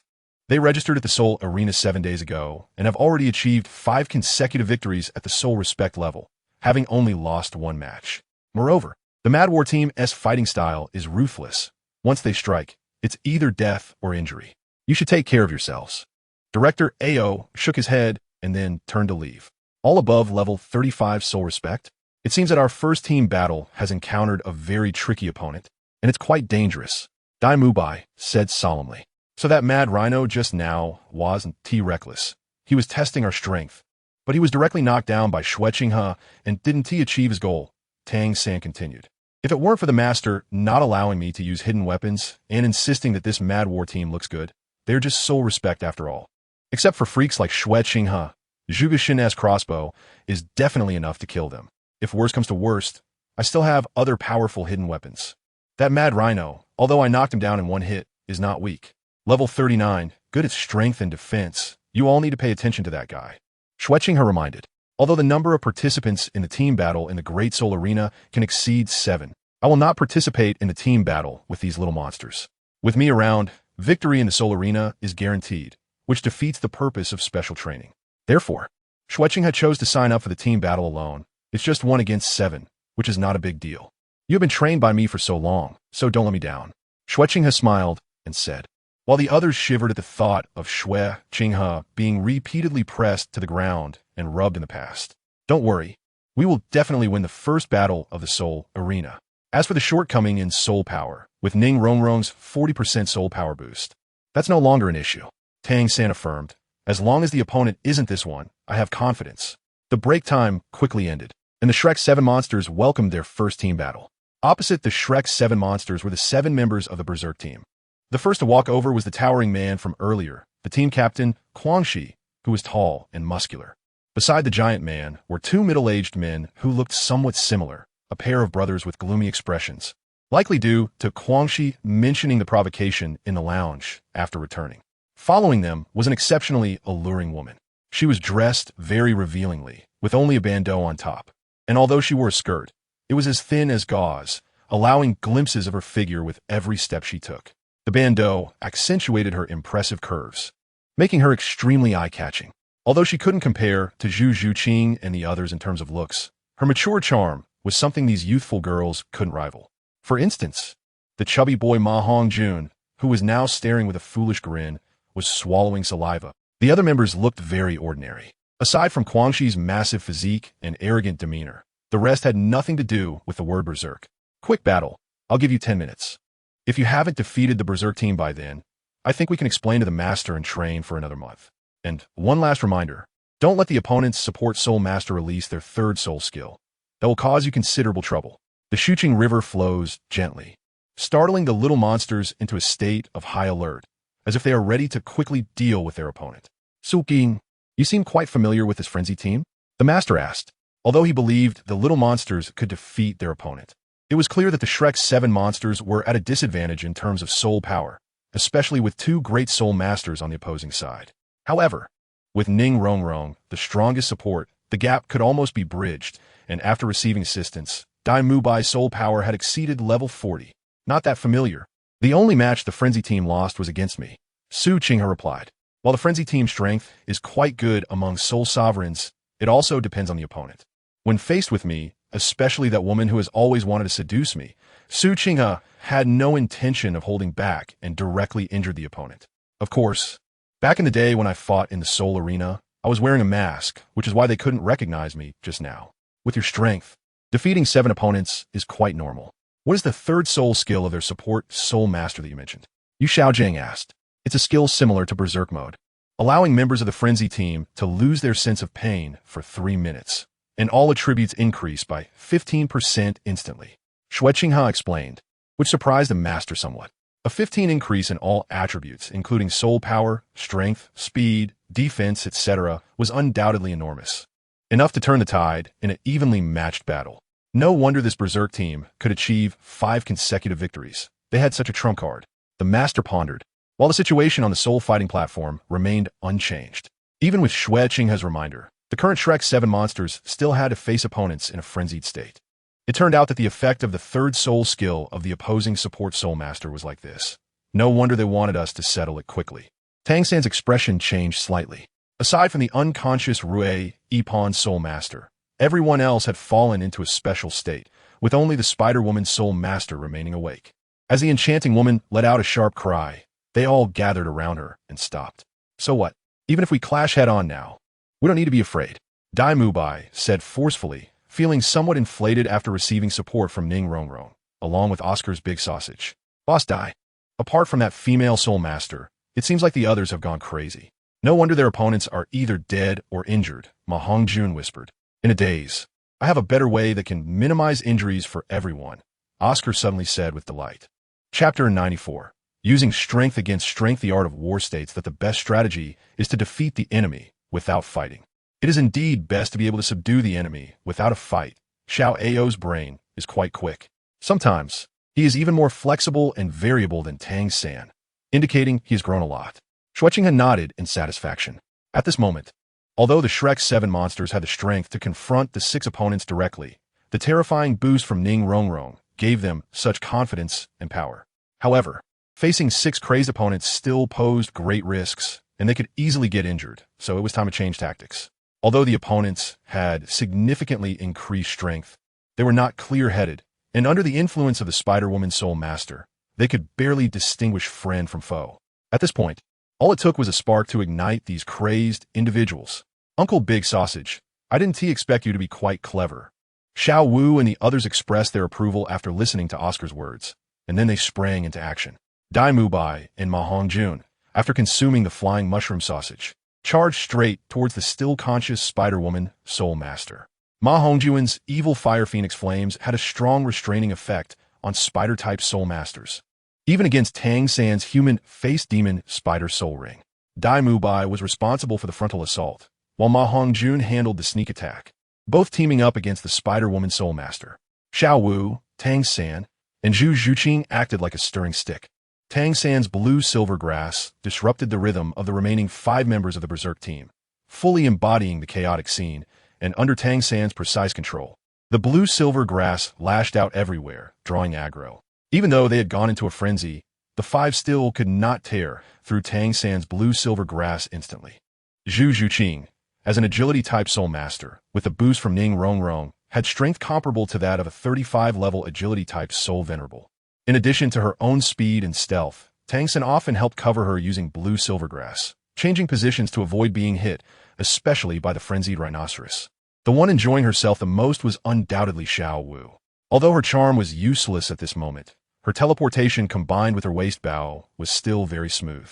They registered at the Soul Arena 7 days ago and have already achieved 5 consecutive victories at the Soul Respect level, having only lost 1 match. Moreover, the Mad War team's fighting style is ruthless. Once they strike, it's either death or injury. You should take care of yourselves. Director AO shook his head and then turned to leave. All above level 35 Soul Respect? It seems that our first team battle has encountered a very tricky opponent, and it's quite dangerous. Demise said solemnly. So that Mad Rhino just now wasn't reckless. He was testing our strength, but he was directly knocked down by Xue Qinghe and didn't achieve his goal. Tang San continued. If it weren't for the master not allowing me to use hidden weapons and insisting that this Mad War team looks good, they're just Soul Respect after all. Except for freaks like Xue Qinghe, Zhuge Xin's crossbow is definitely enough to kill them. If worst comes to worst, I still have other powerful hidden weapons. That Mad Rhino, although I knocked him down in 1 hit, is not weak. Level 39, good at strength and defense. You all need to pay attention to that guy. Xue Qinghe reminded. Although the number of participants in the team battle in the Great Soul Arena can exceed 7, I will not participate in the team battle with these little monsters. With me around, victory in the Soul Arena is guaranteed, which defeats the purpose of special training. Therefore, Xue Qinghe chose to sign up for the team battle alone. It's just 1 against 7, which is not a big deal. You have been trained by me for so long, so don't let me down. Xue Qinghe smiled and said, while the others shivered at the thought of Xue Qinghe being repeatedly pressed to the ground and rubbed in the past. Don't worry, we will definitely win the first battle of the Soul Arena. As for the shortcoming in soul power, with Ning Renxue's 40% soul power boost, that's no longer an issue. Tang San affirmed, as long as the opponent isn't this one, I have confidence. The break time quickly ended, and the Shrek 7 monsters welcomed their first team battle. Opposite the Shrek 7 monsters were the 7 members of the Berserk team. The first to walk over was the towering man from earlier, the team captain, Guangxi, who was tall and muscular. Beside the giant man were 2 middle-aged men who looked somewhat similar, a pair of brothers with gloomy expressions, likely due to Guangxi mentioning the provocation in the lounge after returning. Following them was an exceptionally alluring woman. She was dressed very revealingly, with only a bandeau on top, and although she wore a skirt, it was as thin as gauze, allowing glimpses of her figure with every step she took. The bandeau accentuated her impressive curves, making her extremely eye-catching. Although she couldn't compare to Xue Qinghe and the others in terms of looks, her mature charm was something these youthful girls couldn't rival. For instance, the chubby boy Ma Hongjun, who was now staring with a foolish grin, was swallowing saliva. The other members looked very ordinary. Aside from Guangxi's massive physique and arrogant demeanor, the rest had nothing to do with the word Berserk. Quick battle. I'll give you 10 minutes. If you haven't defeated the Berserk team by then, I think we can explain to the master and train for another month. And one last reminder, don't let the opponent's support soul master release their 3rd soul skill. That will cause you considerable trouble. The Xuqing River flows gently, startling the little monsters into a state of high alert, as if they are ready to quickly deal with their opponent. Suqing, you seem quite familiar with this frenzy team? The master asked, although he believed the little monsters could defeat their opponent. It was clear that the Shrek 7 monsters were at a disadvantage in terms of soul power, especially with 2 great soul masters on the opposing side. However, with Ning Rongrong, the strongest support, the gap could almost be bridged, and after receiving assistance, Dai Mubai's soul power had exceeded level 40. Not that familiar. The only match the Frenzy team lost was against me, Xue Qinghe replied. While the Frenzy team's strength is quite good among soul sovereigns, it also depends on the opponent. When faced with me, especially that woman who has always wanted to seduce me, Xue Qinghe had no intention of holding back and directly injured the opponent. Of course, back in the day when I fought in the soul arena, I was wearing a mask, which is why they couldn't recognize me just now. With your strength, defeating 7 opponents is quite normal. What is the 3rd soul skill of their support soul master that you mentioned? Yu Xiaojing asked. It's a skill similar to Berserk mode, allowing members of the Frenzy team to lose their sense of pain for 3 minutes, and all attributes increase by 15% instantly. Xue Qinghe explained, which surprised the master somewhat. A 15 increase in all attributes, including soul power, strength, speed, defense, etc., was undoubtedly enormous. Enough to turn the tide in an evenly matched battle. No wonder this Berserk team could achieve 5 consecutive victories. They had such a trump card. The master pondered, while the situation on the soul fighting platform remained unchanged. Even with Xue Qinghe's reminder, the current Shrek 7 monsters still had to face opponents in a frenzied state. It turned out that the effect of the 3rd soul skill of the opposing support soul master was like this. No wonder they wanted us to settle it quickly. Tang San's expression changed slightly. Aside from the unconscious Rue Ippon soul master, everyone else had fallen into a special state, with only the Spider-Woman soul master remaining awake. As the enchanting woman let out a sharp cry, they all gathered around her and stopped. So what? Even if we clash head-on now, we don't need to be afraid. Dai Mubai said forcefully, feeling somewhat inflated after receiving support from Ning Rongrong, along with Oscar's big sausage. Boss Dai. Apart from that female soul master, it seems like the others have gone crazy. No wonder their opponents are either dead or injured, Ma Hongjun whispered. In a daze. I have a better way that can minimize injuries for everyone, Oscar suddenly said with delight. Chapter 94. Using strength against strength. The art of war states that the best strategy is to defeat the enemy without fighting. It is indeed best to be able to subdue the enemy without a fight. Xiao Ao's brain is quite quick. Sometimes, he is even more flexible and variable than Tang San, indicating he has grown a lot. Xue Qinghe nodded in satisfaction. At this moment, although the Shrek 7 monsters had the strength to confront the 6 opponents directly, the terrifying boost from Ning Rongrong gave them such confidence and power. However, facing 6 crazed opponents still posed great risks, and they could easily get injured, so it was time to change tactics. Although the opponents had significantly increased strength, they were not clear-headed, and under the influence of the Spider-Woman soul master, they could barely distinguish friend from foe. At this point, all it took was a spark to ignite these crazed individuals. Uncle Big Sausage, I didn't expect you to be quite clever. Xiao Wu and the others expressed their approval after listening to Oscar's words, and then they sprang into action. Dai Mubai and Ma Hongjun, after consuming the flying mushroom sausage, charged straight towards the still-conscious Spider-Woman soul master. Ma Hongjuan's evil fire phoenix flames had a strong restraining effect on spider-type soul masters, even against Tang San's human face demon spider soul ring. Dai Mubai was responsible for the frontal assault, while Ma Hongjun handled the sneak attack, both teaming up against the Spider-Woman Soul Master. Xiao Wu, Tang San, and Zhu Zhuqing acted like a stirring stick. Tang San's blue-silver grass disrupted the rhythm of the remaining 5 members of the Berserk team, fully embodying the chaotic scene, and under Tang San's precise control. The blue-silver grass lashed out everywhere, drawing aggro. Even though they had gone into a frenzy, the 5 still could not tear through Tang San's blue-silver grass instantly. Zhu Zhuqing, as an agility-type soul master, with a boost from Ning Rongrong, had strength comparable to that of a 35-level agility-type soul venerable. In addition to her own speed and stealth, Tang San often helped cover her using blue-silver grass, changing positions to avoid being hit, especially by the frenzied rhinoceros. The one enjoying herself the most was undoubtedly Xiao Wu. Although her charm was useless at this moment, her teleportation combined with her waist bow was still very smooth.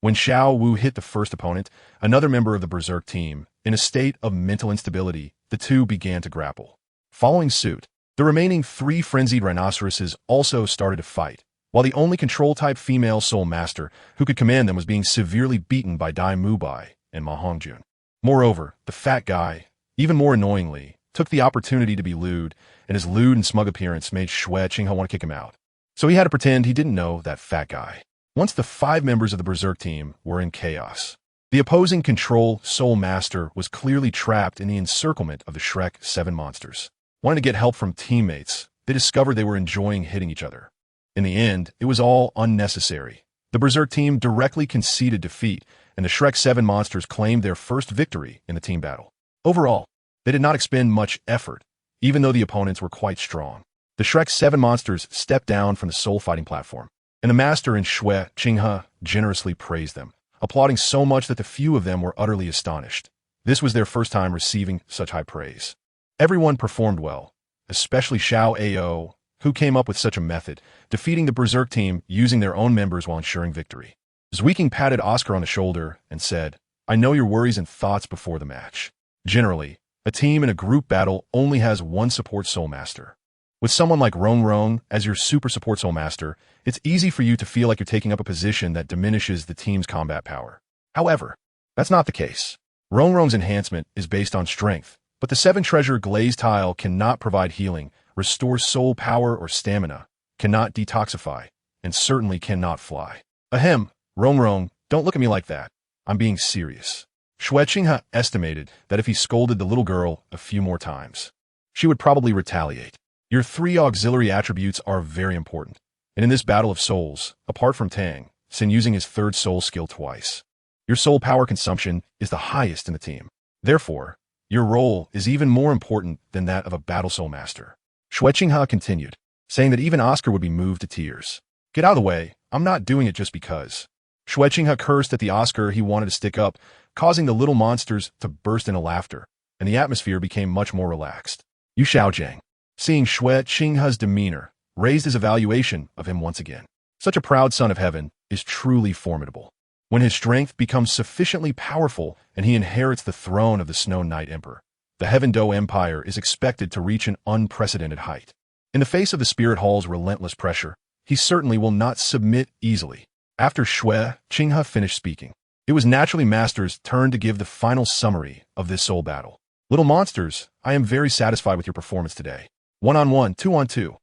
When Xiao Wu hit the first opponent, another member of the Berserk team, in a state of mental instability, the two began to grapple. Following suit, the remaining 3 frenzied rhinoceroses also started to fight, while the only control-type female soul master who could command them was being severely beaten by Dai Mubai and Ma Hongjun. Moreover, the fat guy, even more annoyingly, took the opportunity to be lewd, and his lewd and smug appearance made Xue Qinghe want to kick him out. So he had to pretend he didn't know that fat guy. Once the 5 members of the Berserk team were in chaos, the opposing control soul master was clearly trapped in the encirclement of the Shrek 7 monsters. Wanting to get help from teammates, they discovered they were enjoying hitting each other. In the end, it was all unnecessary. The Berserk team directly conceded defeat, and the Shrek 7 monsters claimed their first victory in the team battle. Overall, they did not expend much effort, even though the opponents were quite strong. The Shrek 7 monsters stepped down from the soul fighting platform, and the master and Xue Qinghe generously praised them, applauding so much that the few of them were utterly astonished. This was their first time receiving such high praise. Everyone performed well, especially Xiao Ao, who came up with such a method, defeating the Berserk team using their own members while ensuring victory. Xue Qinghe patted Oscar on the shoulder and said, "I know your worries and thoughts before the match. Generally, a team in a group battle only has one support soul master. With someone like Rongrong as your super support soul master, it's easy for you to feel like you're taking up a position that diminishes the team's combat power. However, that's not the case. Rongrong's enhancement is based on strength, but the 7-treasure glazed tile cannot provide healing, restore soul power or stamina, cannot detoxify, and certainly cannot fly. Ahem, Rongrong, don't look at me like that. I'm being serious." Xue Qinghe estimated that if he scolded the little girl a few more times, she would probably retaliate. Your 3 auxiliary attributes are very important, and in this battle of souls, apart from Tang San using his 3rd soul skill twice, your soul power consumption is the highest in the team. Therefore, your role is even more important than that of a battle soul master. Xue Qinghe continued, saying that even Oscar would be moved to tears. "Get out of the way, I'm not doing it just because." Xue Qinghe cursed at the Oscar he wanted to stick up, causing the little monsters to burst into laughter, and the atmosphere became much more relaxed. Yu Xiaojiang, seeing Xue Qinghe's demeanor, raised his evaluation of him once again. Such a proud son of heaven is truly formidable. When his strength becomes sufficiently powerful and he inherits the throne of the Snow Knight Emperor, the Heaven Do Empire is expected to reach an unprecedented height. In the face of the Spirit Hall's relentless pressure, he certainly will not submit easily. After Xue Qinghe finished speaking, it was naturally Master's turn to give the final summary of this soul battle. "Little monsters, I am very satisfied with your performance today. 1-on-1, 2-on-2.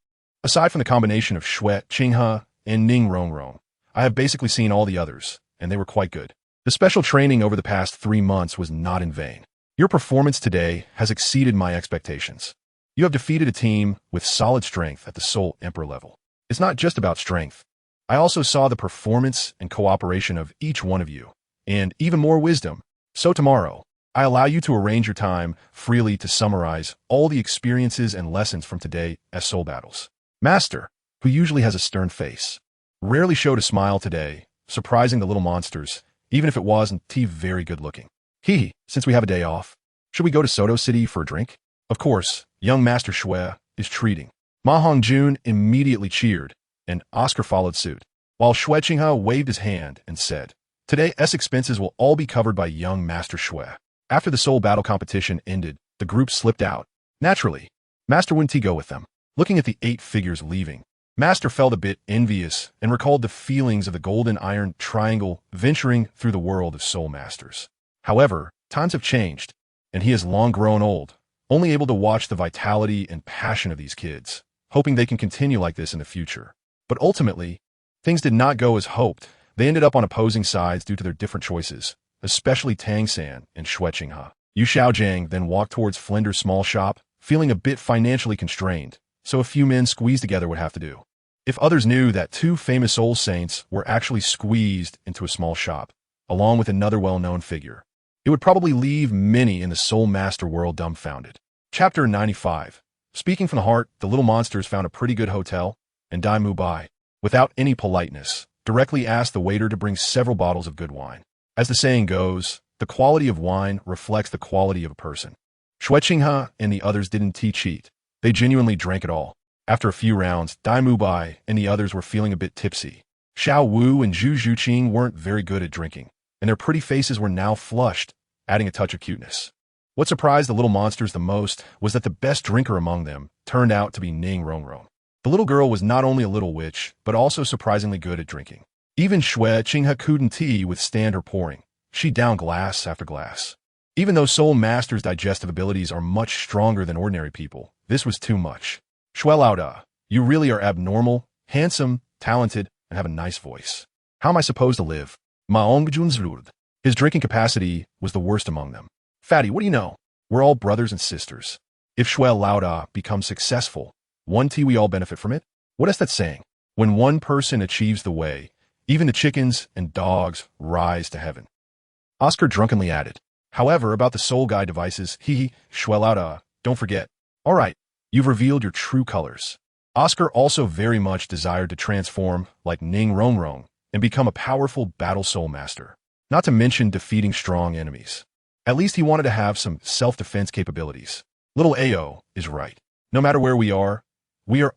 Aside from the combination of Xue Qinghe and Ning Rongrong, I have basically seen all the others, and they were quite good. The special training over the past 3 months was not in vain. Your performance today has exceeded my expectations. You have defeated a team with solid strength at the Soul Emperor level. It's not just about strength. I also saw the performance and cooperation of each one of you, and even more wisdom. So tomorrow, I allow you to arrange your time freely to summarize all the experiences and lessons from today as soul battles." Master, who usually has a stern face, rarely showed a smile today, surprising the little monsters, even if it wasn't very good looking. "Hee, since we have a day off, should we go to Soto City for a drink?" Of course, young Master Xue is treating. Ma Hongjun immediately cheered, and Oscar followed suit, while Xue Qinghe waved his hand and said, "Today's expenses will all be covered by young Master Xue." After the soul battle competition ended, the group slipped out, Naturally, Master wouldn't he go with them. Looking at the 8 figures leaving, Master felt a bit envious and recalled the feelings of the golden iron triangle venturing through the world of soul masters. However, times have changed, and he has long grown old, only able to watch the vitality and passion of these kids, hoping they can continue like this in the future. But ultimately, things did not go as hoped. They ended up on opposing sides due to their different choices, especially Tang San and Xue Qinghe. Yu Xiaojiang then walked towards Flinder's small shop, feeling a bit financially constrained, so a few men squeezed together would have to do. If others knew that 2 famous soul saints were actually squeezed into a small shop, along with another well-known figure, it would probably leave many in the soul master world dumbfounded. Chapter 95. Speaking from the heart, the little monsters found a pretty good hotel, and Dai Mu Bai, without any politeness, directly asked the waiter to bring several bottles of good wine. As the saying goes, the quality of wine reflects the quality of a person. Xue Qinghe and the others didn't cheat. They genuinely drank it all. After a few rounds, Dai Mu Bai and the others were feeling a bit tipsy. Xiao Wu and Zhu Zhuqing weren't very good at drinking, and their pretty faces were now flushed, adding a touch of cuteness. What surprised the little monsters the most was that the best drinker among them turned out to be Ning Rongrong. The little girl was not only a little witch, but also surprisingly good at drinking. Even Xue Qinghe couldn't withstand her pouring. She downed glass after glass. Even though soul masters' digestive abilities are much stronger than ordinary people, this was too much. Xue Laoda, you really are abnormal, handsome, talented, and have a nice voice. How am I supposed to live? Maongjunzrud. His drinking capacity was the worst among them. Fatty, what do you know? We're all brothers and sisters. If Xue Laoda becomes successful, we all benefit from it? What is that saying? When one person achieves the way, even the chickens and dogs rise to heaven. Oscar drunkenly added. However, about the soul guide devices, Xue Laoda, don't forget. All right, you've revealed your true colors. Oscar also very much desired to transform like Ning Rongrong and become a powerful battle soul master, not to mention defeating strong enemies. At least he wanted to have some self-defense capabilities. Little Ao is right. No matter where we are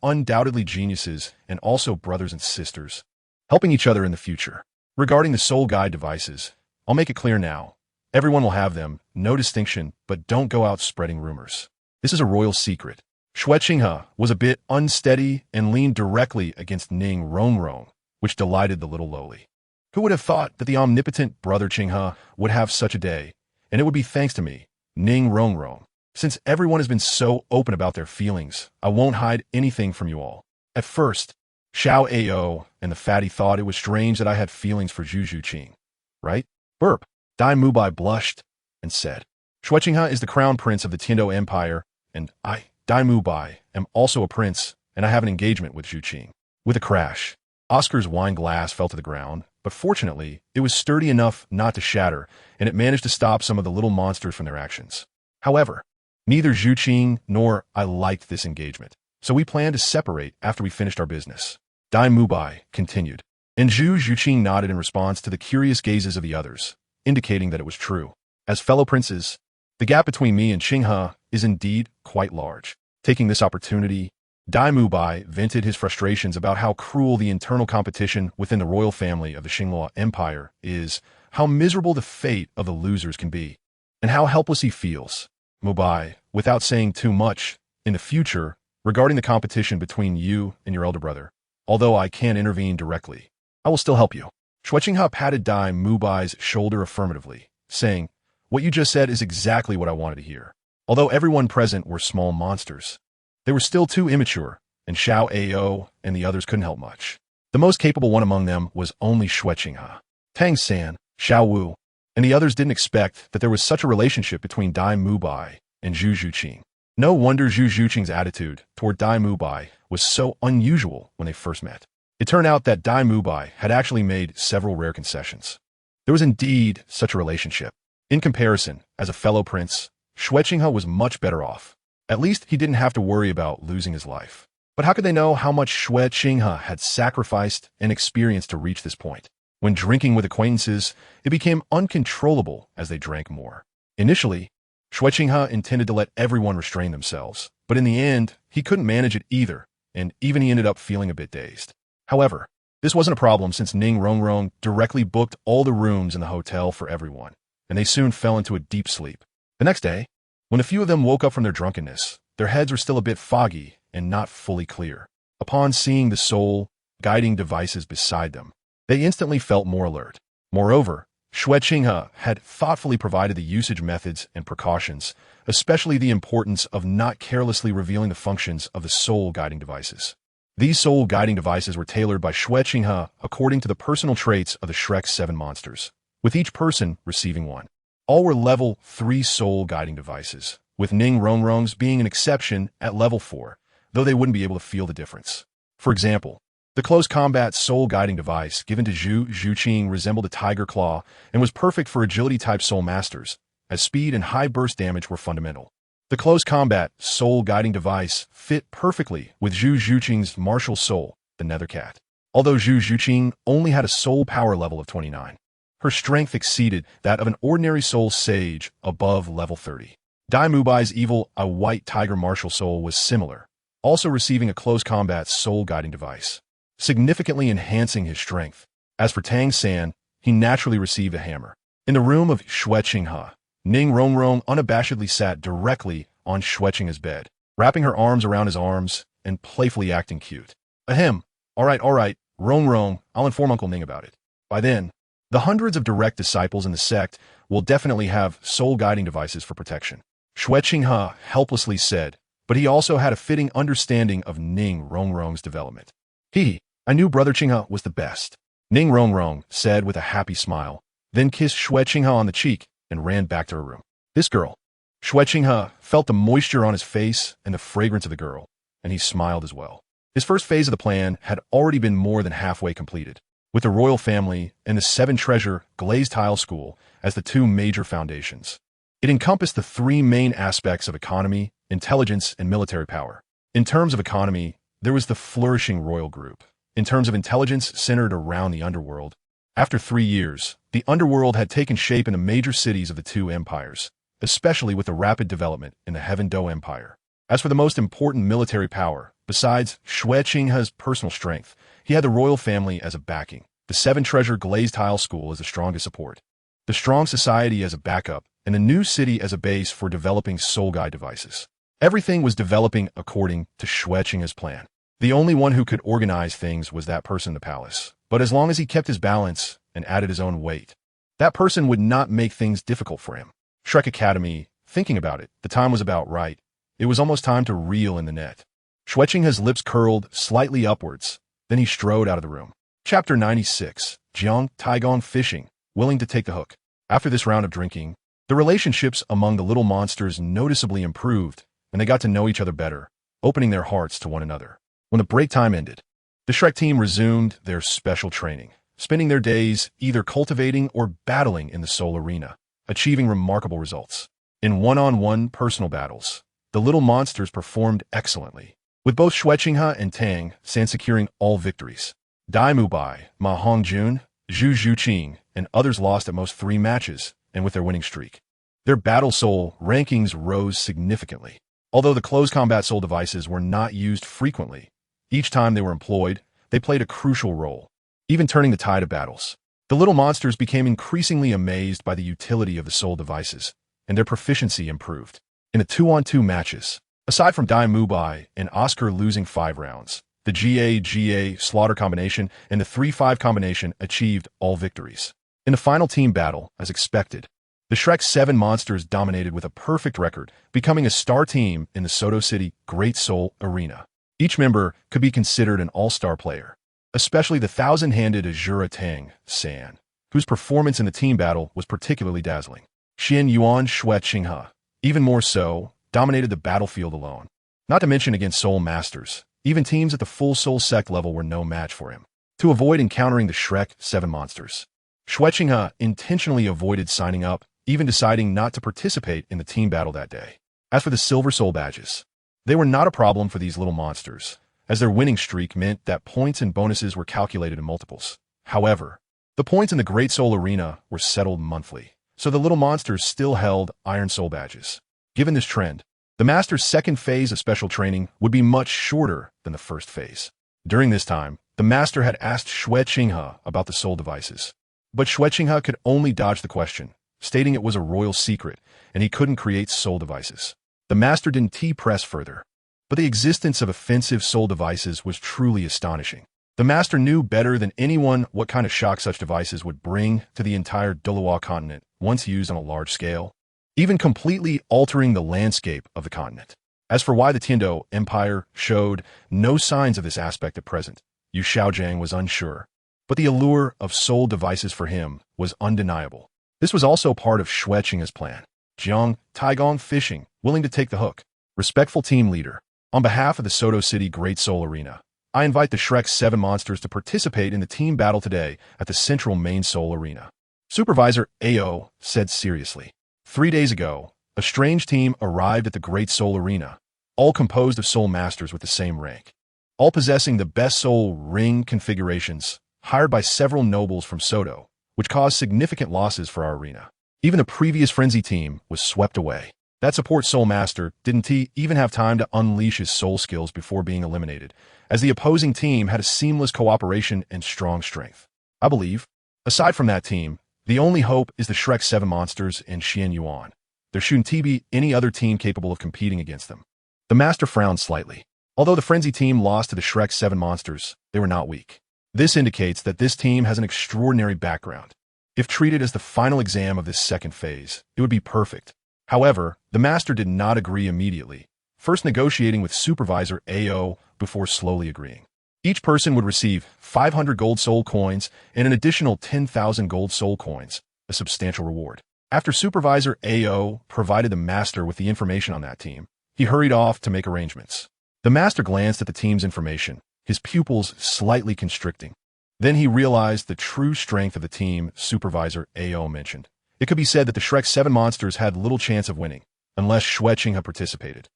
undoubtedly geniuses and also brothers and sisters, helping each other in the future. Regarding the soul guide devices, I'll make it clear now. Everyone will have them, no distinction, but don't go out spreading rumors. This is a royal secret. Xue Qinghe was a bit unsteady and leaned directly against Ning Rongrong, which delighted the little lowly. Who would have thought that the omnipotent brother Qinghe would have such a day? And it would be thanks to me, Ning Rongrong. Since everyone has been so open about their feelings, I won't hide anything from you all. At first, Xiao Ao and the fatty thought it was strange that I had feelings for Zhu Zhuqing. Right? Burp. Dai Mu Bai blushed and said, Xue Qinghe is the crown prince of the Tiando Empire, and I, Dai Mu Bai, am also a prince, and I have an engagement with Zhu Qing. With a crash, Oscar's wine glass fell to the ground, but fortunately, it was sturdy enough not to shatter, and it managed to stop some of the little monsters from their actions. However, neither Zhu Qing nor I liked this engagement, so we planned to separate after we finished our business. Dai Mu Bai continued, and Zhu Zhuqing nodded in response to the curious gazes of the others, indicating that it was true. As fellow princes, the gap between me and Qinghe is indeed quite large. Taking this opportunity, Dai Mu Bai vented his frustrations about how cruel the internal competition within the royal family of the Xinghua Empire is, how miserable the fate of the losers can be, and how helpless he feels. Mu Bai, without saying too much, in the future, regarding the competition between you and your elder brother, although I can't intervene directly, I will still help you. Xue Qinghe patted Dai Mu Bai's shoulder affirmatively, saying, what you just said is exactly what I wanted to hear. Although everyone present were small monsters, they were still too immature, and Xiao Ao and the others couldn't help much. The most capable one among them was only Xue Qinghe. Tang San, Xiao Wu, and the others didn't expect that there was such a relationship between Dai Mu Bai and Zhu Zhuqing. No wonder Zhu Zhuqing's attitude toward Dai Mu Bai was so unusual when they first met. It turned out that Dai Mu Bai had actually made several rare concessions. There was indeed such a relationship. In comparison, as a fellow prince, Xue Qinghe was much better off. At least he didn't have to worry about losing his life. But how could they know how much Xue Qinghe had sacrificed and experienced to reach this point? When drinking with acquaintances, it became uncontrollable as they drank more. Initially, Xue Qinghe intended to let everyone restrain themselves, but in the end, he couldn't manage it either, and even he ended up feeling a bit dazed. However, this wasn't a problem since Ning Rongrong directly booked all the rooms in the hotel for everyone, and they soon fell into a deep sleep. The next day, when a few of them woke up from their drunkenness, their heads were still a bit foggy and not fully clear. Upon seeing the soul guiding devices beside them, they instantly felt more alert. Moreover, Xue Qinghe had thoughtfully provided the usage methods and precautions, especially the importance of not carelessly revealing the functions of the soul guiding devices. These soul guiding devices were tailored by Xue Qinghe according to the personal traits of the Shrek's 7 monsters, with each person receiving one. All were level 3 soul guiding devices, with Ning Rongrong's being an exception at level 4, though they wouldn't be able to feel the difference. For example, the close combat soul guiding device given to Xue Qinghe resembled a tiger claw and was perfect for agility-type soul masters, as speed and high burst damage were fundamental. The close combat soul guiding device fit perfectly with Xue Qinghe's martial soul, the Nether Cat. Although Xue Qinghe only had a soul power level of 29, her strength exceeded that of an ordinary soul sage above level 30. Dai Mubai's evil, a white tiger martial soul, was similar, also receiving a close combat soul guiding device, significantly enhancing his strength. As for Tang San, he naturally received a hammer. In the room of Xue Qinghe, Ning Rongrong unabashedly sat directly on Xue Qinghe's bed, wrapping her arms around his arms and playfully acting cute. Ahem, all right, Rongrong, I'll inform Uncle Ning about it. By then, the hundreds of direct disciples in the sect will definitely have soul guiding devices for protection. Xue Qinghe helplessly said, but he also had a fitting understanding of Ning Rongrong's development. I knew Brother Qinghe was the best, Ning Rongrong said with a happy smile, then kissed Xue Qinghe on the cheek and ran back to her room. This girl. Xue Qinghe felt the moisture on his face and the fragrance of the girl, and he smiled as well. His first phase of the plan had already been more than halfway completed, with the royal family and the 7 treasure glazed tile school as the 2 major foundations. It encompassed the 3 main aspects of economy, intelligence, and military power. In terms of economy, there was the flourishing royal group. In terms of intelligence, centered around the underworld. After 3 years, the underworld had taken shape in the major cities of the 2 empires, especially with the rapid development in the Heaven Do Empire. As for the most important military power, besides Xue Qinghe's personal strength, he had the royal family as a backing, the 7 treasure glazed tile school as the strongest support, the strong society as a backup, and the new city as a base for developing soul guide devices. Everything was developing according to Xue Qinghe's plan. The only one who could organize things was that person in the palace, but as long as he kept his balance and added his own weight, that person would not make things difficult for him. Shrek Academy, thinking about it, the time was about right. It was almost time to reel in the net. Xue Qinghe's lips curled slightly upwards, then he strode out of the room. Chapter 96, Jiang Taigong Fishing, willing to take the hook. After this round of drinking, the relationships among the little monsters noticeably improved, and they got to know each other better, opening their hearts to one another. When the break time ended, the Shrek team resumed their special training, spending their days either cultivating or battling in the soul arena, achieving remarkable results. In one-on-one personal battles, the little monsters performed excellently, with both Xue Qinghe and Tang San securing all victories. Dai Mubai, Ma Hongjun, Xue Qinghe, and others lost at most 3 matches, and with their winning streak, their battle soul rankings rose significantly. Although the close combat soul devices were not used frequently, each time they were employed, they played a crucial role, even turning the tide of battles. The little monsters became increasingly amazed by the utility of the soul devices, and their proficiency improved. In the 2-on-2 matches, aside from Dai Mubai and Oscar losing 5 rounds, the GA slaughter combination and the 3-5 combination achieved all victories. In the final team battle, as expected, the Shrek 7 monsters dominated with a perfect record, becoming a star team in the Soto City Great Soul Arena. Each member could be considered an all-star player, especially the 1,000-handed Azura Tang San, whose performance in the team battle was particularly dazzling. Xuanyuan Sword, even more so, dominated the battlefield alone. Not to mention against soul masters, even teams at the full soul sect level were no match for him. To avoid encountering the Shrek 7 monsters, Xue Qinghe intentionally avoided signing up, even deciding not to participate in the team battle that day. As for the Silver Soul badges, they were not a problem for these little monsters, as their winning streak meant that points and bonuses were calculated in multiples. However, the points in the Great Soul Arena were settled monthly, so the little monsters still held Iron Soul badges. Given this trend, the Master's second phase of special training would be much shorter than the first phase. During this time, the Master had asked Xue Qinghe about the soul devices, but Xue Qinghe could only dodge the question, stating it was a royal secret and he couldn't create soul devices. The master didn't press further. But the existence of offensive soul devices was truly astonishing. The master knew better than anyone what kind of shock such devices would bring to the entire Douluo Continent once used on a large scale, even completely altering the landscape of the continent. As for why the Tiando Empire showed no signs of this aspect at present, Yu Xiaojiang was unsure. But the allure of soul devices for him was undeniable. This was also part of Xue Qinghe's plan. Jiang, Taigong fishing, willing to take the hook. Respectful team leader. On behalf of the Soto City Great Soul Arena, I invite the Shrek 7 monsters to participate in the team battle today at the Central Main Soul Arena. Supervisor AO said seriously. 3 days ago, a strange team arrived at the Great Soul Arena, all composed of soul masters with the same rank, all possessing the best soul ring configurations, hired by several nobles from Soto, which caused significant losses for our arena. Even the previous frenzy team was swept away. That support soul master didn't even have time to unleash his soul skills before being eliminated, as the opposing team had a seamless cooperation and strong strength. I believe, aside from that team, the only hope is the Shrek 7 monsters and Xuanyuan. There shouldn't be any other team capable of competing against them. The master frowned slightly. Although the frenzy team lost to the Shrek 7 monsters, they were not weak. This indicates that this team has an extraordinary background. If treated as the final exam of this second phase, it would be perfect. However, the master did not agree immediately, first negotiating with Supervisor AO before slowly agreeing. Each person would receive 500 gold soul coins and an additional 10,000 gold soul coins, a substantial reward. After Supervisor AO provided the master with the information on that team, he hurried off to make arrangements. The master glanced at the team's information, his pupils slightly constricting. Then he realized the true strength of the team Supervisor AO mentioned. It could be said that the Shrek 7 monsters had little chance of winning, unless Xue Qinghe participated.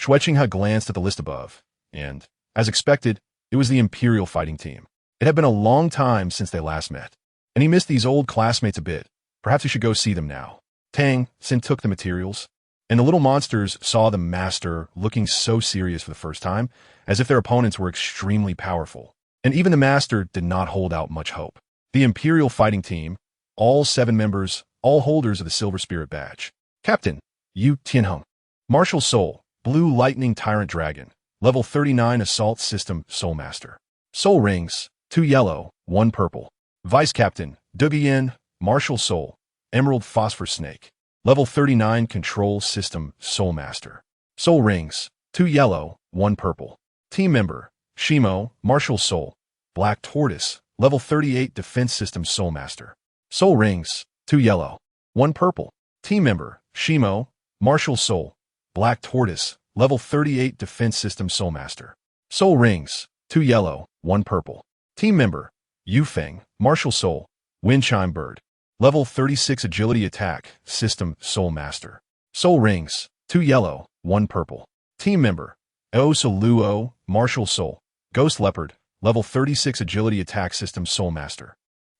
Xue Qinghe glanced at the list above, and, as expected, it was the Imperial fighting team. It had been a long time since they last met, and he missed these old classmates a bit. Perhaps he should go see them now. Tang Xin took the materials, and the little monsters saw the master looking so serious for the first time, as if their opponents were extremely powerful. And even the master did not hold out much hope. The Imperial fighting team, all 7 members, all holders of the Silver Spirit Badge. Captain, Yu Tianheng. Martial Soul, Blue Lightning Tyrant Dragon, Level 39 Assault System Soulmaster. Soul Rings, 2 yellow, 1 purple. Vice Captain, Dugian, Martial Soul, Emerald Phosphor Snake, Level 39 Control System Soulmaster. Soul Rings, 2 yellow, 1 purple. Team Member, Shimo, Martial Soul, Black Tortoise, Level 38 Defense System Soulmaster. Soul Rings, 2 yellow, 1 purple. Team Member, Shimo, Martial Soul, Black Tortoise, Level 38 Defense System Soulmaster. Soul Rings, 2 yellow, 1 purple. Team Member, Yufeng, Martial Soul, Wind Chime Bird, Level 36 Agility Attack System Soulmaster. Soul Rings, 2 yellow, 1 purple. Team Member, Luo, Martial Soul, Ghost Leopard, Level 36 Agility Attack System Soulmaster.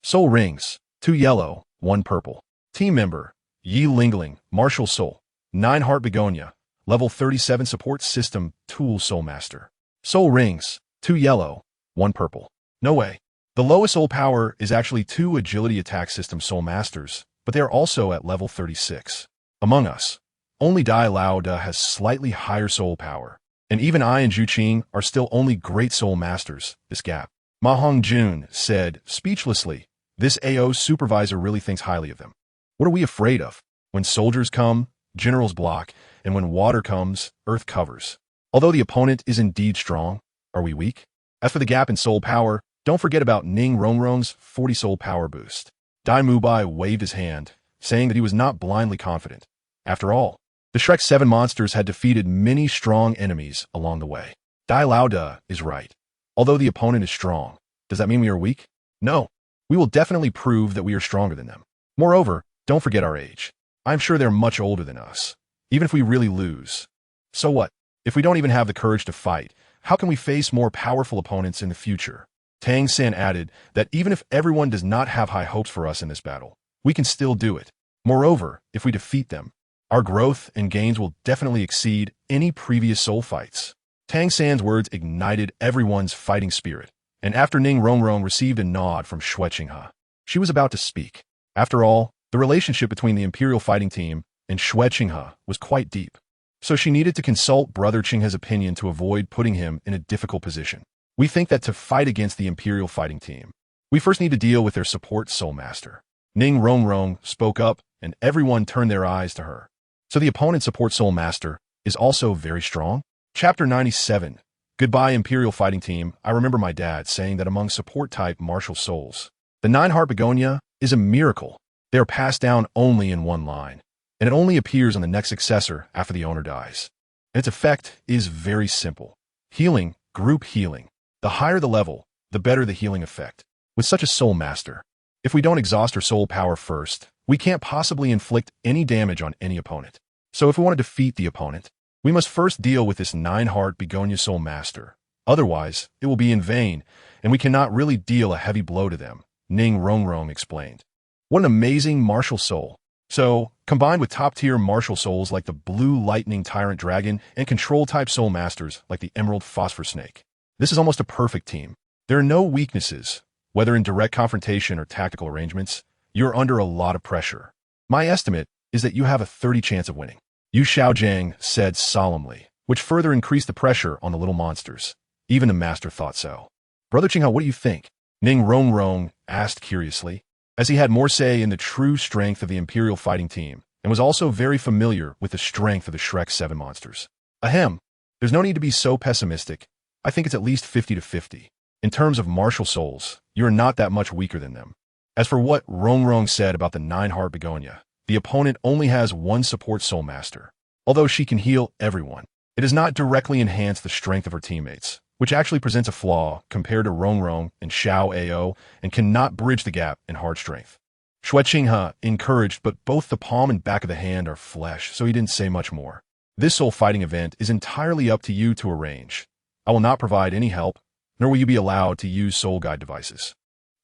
Soul Rings, 2 yellow, 1 purple. Team Member, Yi Lingling, Martial Soul, 9 Heart Begonia, Level 37 Support System Tool Soulmaster. Soul Rings, 2 yellow, 1 purple. No way. The lowest soul power is actually 2 Agility Attack System Soulmasters, but they are also at Level 36. Among us, only Dai Lao Da has slightly higher soul power, and even I and Zhu Qing are still only Great Soul Masters. This gap. Ma Hongjun said, speechlessly, this AO supervisor really thinks highly of them. What are we afraid of? When soldiers come, generals block, and when water comes, earth covers. Although the opponent is indeed strong, are we weak? As for the gap in soul power, don't forget about Ning Rongrong's 40 soul power boost. Dai Mubai waved his hand, saying that he was not blindly confident. After all, the Shrek 7 monsters had defeated many strong enemies along the way. Dai Lao Da is right. Although the opponent is strong, does that mean we are weak? No. We will definitely prove that we are stronger than them. Moreover, don't forget our age. I'm sure they're much older than us. Even if we really lose. So what? If we don't even have the courage to fight, how can we face more powerful opponents in the future? Tang San added that even if everyone does not have high hopes for us in this battle, we can still do it. Moreover, if we defeat them, our growth and gains will definitely exceed any previous soul fights. Tang San's words ignited everyone's fighting spirit, and after Ning Rongrong received a nod from Xue Qinghe, she was about to speak. After all, the relationship between the Imperial fighting team and Xue Qinghe was quite deep. So she needed to consult Brother Qinghe's opinion to avoid putting him in a difficult position. We think that to fight against the Imperial fighting team, we first need to deal with their support soulmaster. Ning Rongrong spoke up, and everyone turned their eyes to her. So the opponent's support soulmaster is also very strong? Chapter 97. Goodbye, Imperial fighting team. I remember my dad saying that among support-type martial souls, the nine-heart begonia is a miracle. They are passed down only in one line, and it only appears on the next successor after the owner dies. And its effect is very simple. Healing, group healing. The higher the level, the better the healing effect. With such a soul master, if we don't exhaust our soul power first, we can't possibly inflict any damage on any opponent. So if we want to defeat the opponent, we must first deal with this nine-heart begonia soul master. Otherwise, it will be in vain, and we cannot really deal a heavy blow to them, Ning Rongrong explained. What an amazing martial soul. So, combined with top-tier martial souls like the Blue Lightning Tyrant Dragon and control-type soul masters like the Emerald Phosphor Snake, this is almost a perfect team. There are no weaknesses. Whether in direct confrontation or tactical arrangements, you're under a lot of pressure. My estimate is that you have a 30% chance of winning, Yu Xiaojiang said solemnly, which further increased the pressure on the little monsters. Even the master thought so. Brother Qinghe, what do you think? Ning Rongrong asked curiously, as he had more say in the true strength of the Imperial fighting team and was also very familiar with the strength of the Shrek 7 monsters. Ahem, there's no need to be so pessimistic. I think it's at least 50-50. In terms of martial souls, you are not that much weaker than them. As for what Rongrong said about the nine-heart begonia, the opponent only has one support soulmaster. Although she can heal everyone, it does not directly enhance the strength of her teammates, which actually presents a flaw compared to Rongrong and Xiao Ao and cannot bridge the gap in hard strength. Xue Qinghe encouraged, but both the palm and back of the hand are flesh, so he didn't say much more. This soul fighting event is entirely up to you to arrange. I will not provide any help, nor will you be allowed to use soul guide devices.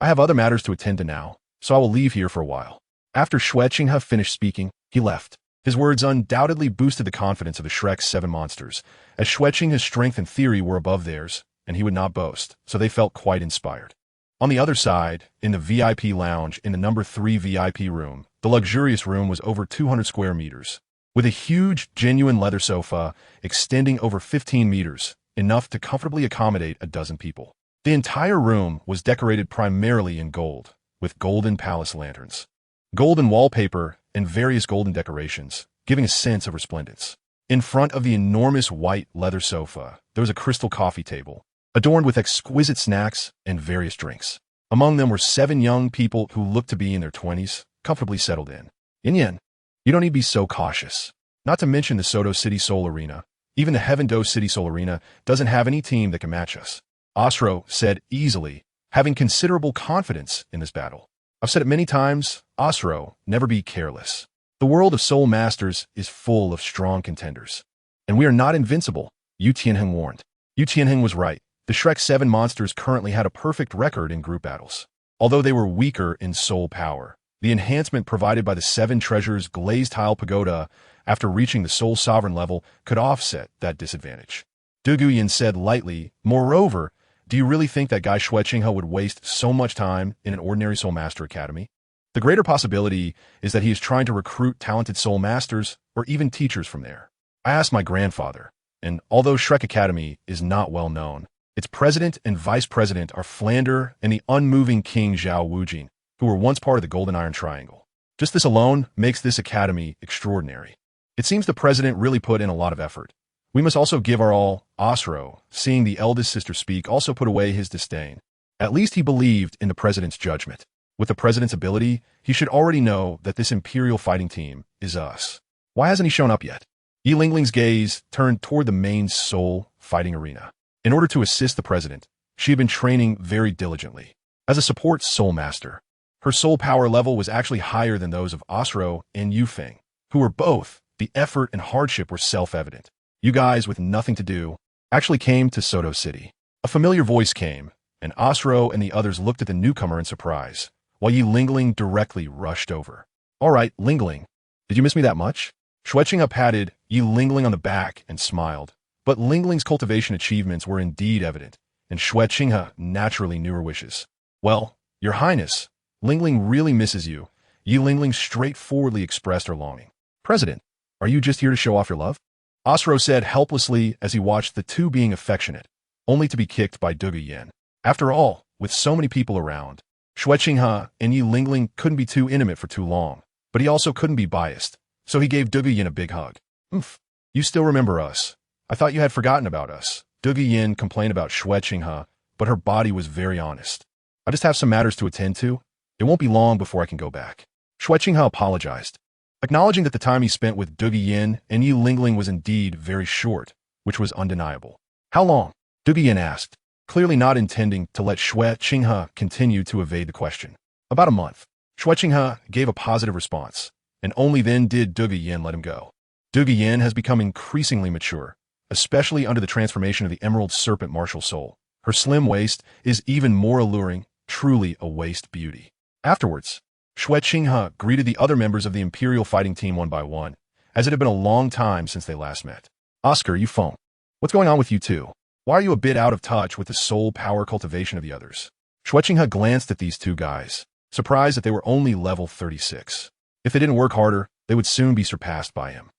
I have other matters to attend to now, so I will leave here for a while. After Xue Qinghe finished speaking, he left. His words undoubtedly boosted the confidence of the Shrek 7 monsters, as Xue Qinghe's strength and theory were above theirs, and he would not boast, so they felt quite inspired. On the other side, in the VIP lounge in the number 3 VIP room, the luxurious room was over 200 square meters, with a huge, genuine leather sofa extending over 15 meters, enough to comfortably accommodate a dozen people. The entire room was decorated primarily in gold, with golden palace lanterns, golden wallpaper, and various golden decorations, giving a sense of resplendence. In front of the enormous white leather sofa, there was a crystal coffee table, adorned with exquisite snacks and various drinks. Among them were 7 young people who looked to be in their 20s, comfortably settled in. Yin, you don't need to be so cautious. Not to mention the Soto City Soul Arena. Even the Heaven Do City Soul Arena doesn't have any team that can match us. Osro said easily, having considerable confidence in this battle. I've said it many times, Osro, never be careless. The world of soul masters is full of strong contenders. And we are not invincible, Yu Tianheng warned. Yu Tianheng was right. The Shrek 7 monsters currently had a perfect record in group battles. Although they were weaker in soul power, the enhancement provided by the 7 treasures glazed tile pagoda after reaching the soul sovereign level could offset that disadvantage. Du Guyan said lightly, moreover, do you really think that guy Xue Qinghe would waste so much time in an ordinary soul master academy? The greater possibility is that he is trying to recruit talented soul masters or even teachers from there. I asked my grandfather, and although Shrek Academy is not well known, its president and vice president are Flander and the unmoving King Zhao Wujing, who were once part of the Golden Iron Triangle. Just this alone makes this academy extraordinary. It seems the president really put in a lot of effort. We must also give our all. Osro, seeing the eldest sister speak, also put away his disdain. At least he believed in the president's judgment. With the president's ability, he should already know that this Imperial fighting team is us. Why hasn't he shown up yet? Yi Lingling's gaze turned toward the main soul fighting arena. In order to assist the president, she had been training very diligently. As a support soul master, her soul power level was actually higher than those of Osro and Yufeng, who were both. The effort and hardship were self-evident. You guys with nothing to do actually came to Soto City. A familiar voice came, and Osro and the others looked at the newcomer in surprise, while Yi Lingling directly rushed over. All right, Lingling, did you miss me that much? Xue Qinghe patted Yi Lingling on the back and smiled, but Lingling's cultivation achievements were indeed evident, and Xue Qinghe naturally knew her wishes. Well, Your Highness, Lingling really misses you. Yi Lingling straightforwardly expressed her longing. President, are you just here to show off your love? Osro said helplessly as he watched the two being affectionate, only to be kicked by Yin. After all, with so many people around, Xue Qinghe and Yi Lingling couldn't be too intimate for too long, but he also couldn't be biased, so he gave Yin a big hug. "Oof, you still remember us. I thought you had forgotten about us." Yin complained about Xue Qinghe, but her body was very honest. "I just have some matters to attend to. It won't be long before I can go back." Xue Qinghe apologized, acknowledging that the time he spent with Yin and Yi Lingling was indeed very short, which was undeniable. "How long?" Yin asked, clearly not intending to let Xue Qinghe continue to evade the question. "About a month." Xue Qinghe gave a positive response, and only then did Yin let him go. Yin has become increasingly mature, especially under the transformation of the Emerald Serpent martial soul. Her slim waist is even more alluring, truly a waist beauty. Afterwards, Xue Qinghe greeted the other members of the Imperial fighting team one by one, as it had been a long time since they last met. "Oscar, you phone. What's going on with you two? Why are you a bit out of touch with the soul power cultivation of the others?" Xue Qinghe glanced at these two guys, surprised that they were only level 36. If they didn't work harder, they would soon be surpassed by him.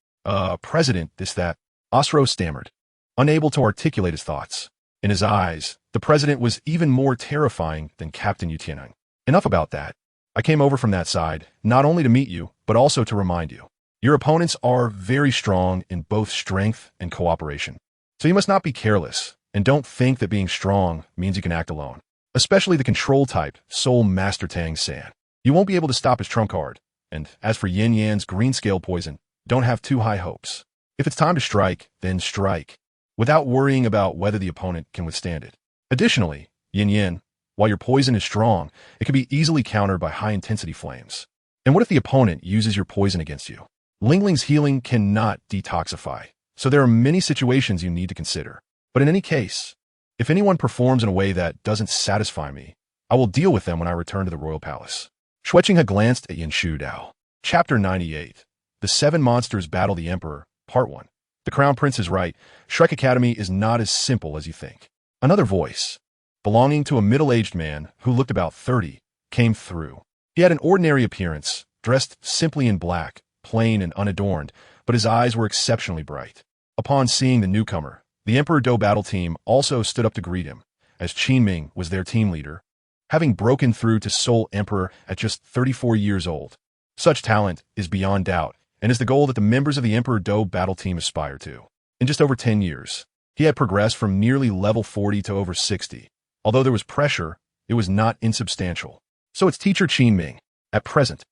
President, this, that." Osro stammered, unable to articulate his thoughts. In his eyes, the president was even more terrifying than Captain Yutianeng. "Enough about that. I came over from that side, not only to meet you, but also to remind you. Your opponents are very strong in both strength and cooperation. So you must not be careless, and don't think that being strong means you can act alone. Especially the control type, Soulmaster Tang San. You won't be able to stop his trump card. And as for Yin Yan's green scale poison, don't have too high hopes. If it's time to strike, then strike, without worrying about whether the opponent can withstand it. Additionally, Yin Yan, while your poison is strong, it can be easily countered by high-intensity flames. And what if the opponent uses your poison against you? Lingling's healing cannot detoxify, so there are many situations you need to consider. But in any case, if anyone performs in a way that doesn't satisfy me, I will deal with them when I return to the royal palace." Xue Qinghe glanced at Yanshu Dao. Chapter 98. The Seven Monsters Battle the Emperor, Part 1. The Crown Prince is right. Shrek Academy is not as simple as you think. Another voice, belonging to a middle-aged man who looked about 30, came through. He had an ordinary appearance, dressed simply in black, plain and unadorned, but his eyes were exceptionally bright. Upon seeing the newcomer, the Emperor Do battle team also stood up to greet him, as Qin Ming was their team leader, having broken through to Soul Emperor at just 34 years old. Such talent is beyond doubt, and is the goal that the members of the Emperor Do battle team aspire to. In just over 10 years, he had progressed from nearly level 40 to over 60. Although there was pressure, it was not insubstantial. So it's teacher Qin Ming. At present,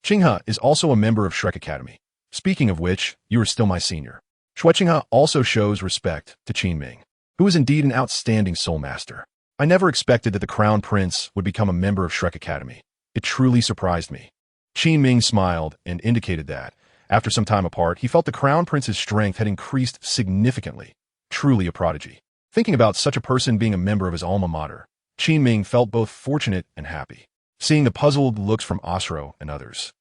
Qinghe is also a member of Shrek Academy. Speaking of which, you are still my senior. Xue Qinghe also shows respect to Qin Ming, who is indeed an outstanding soulmaster. I never expected that the Crown Prince would become a member of Shrek Academy. It truly surprised me. Qin Ming smiled and indicated that, after some time apart, he felt the Crown Prince's strength had increased significantly. Truly a prodigy. Thinking about such a person being a member of his alma mater, Qin Ming felt both fortunate and happy, seeing the puzzled looks from Osro and others.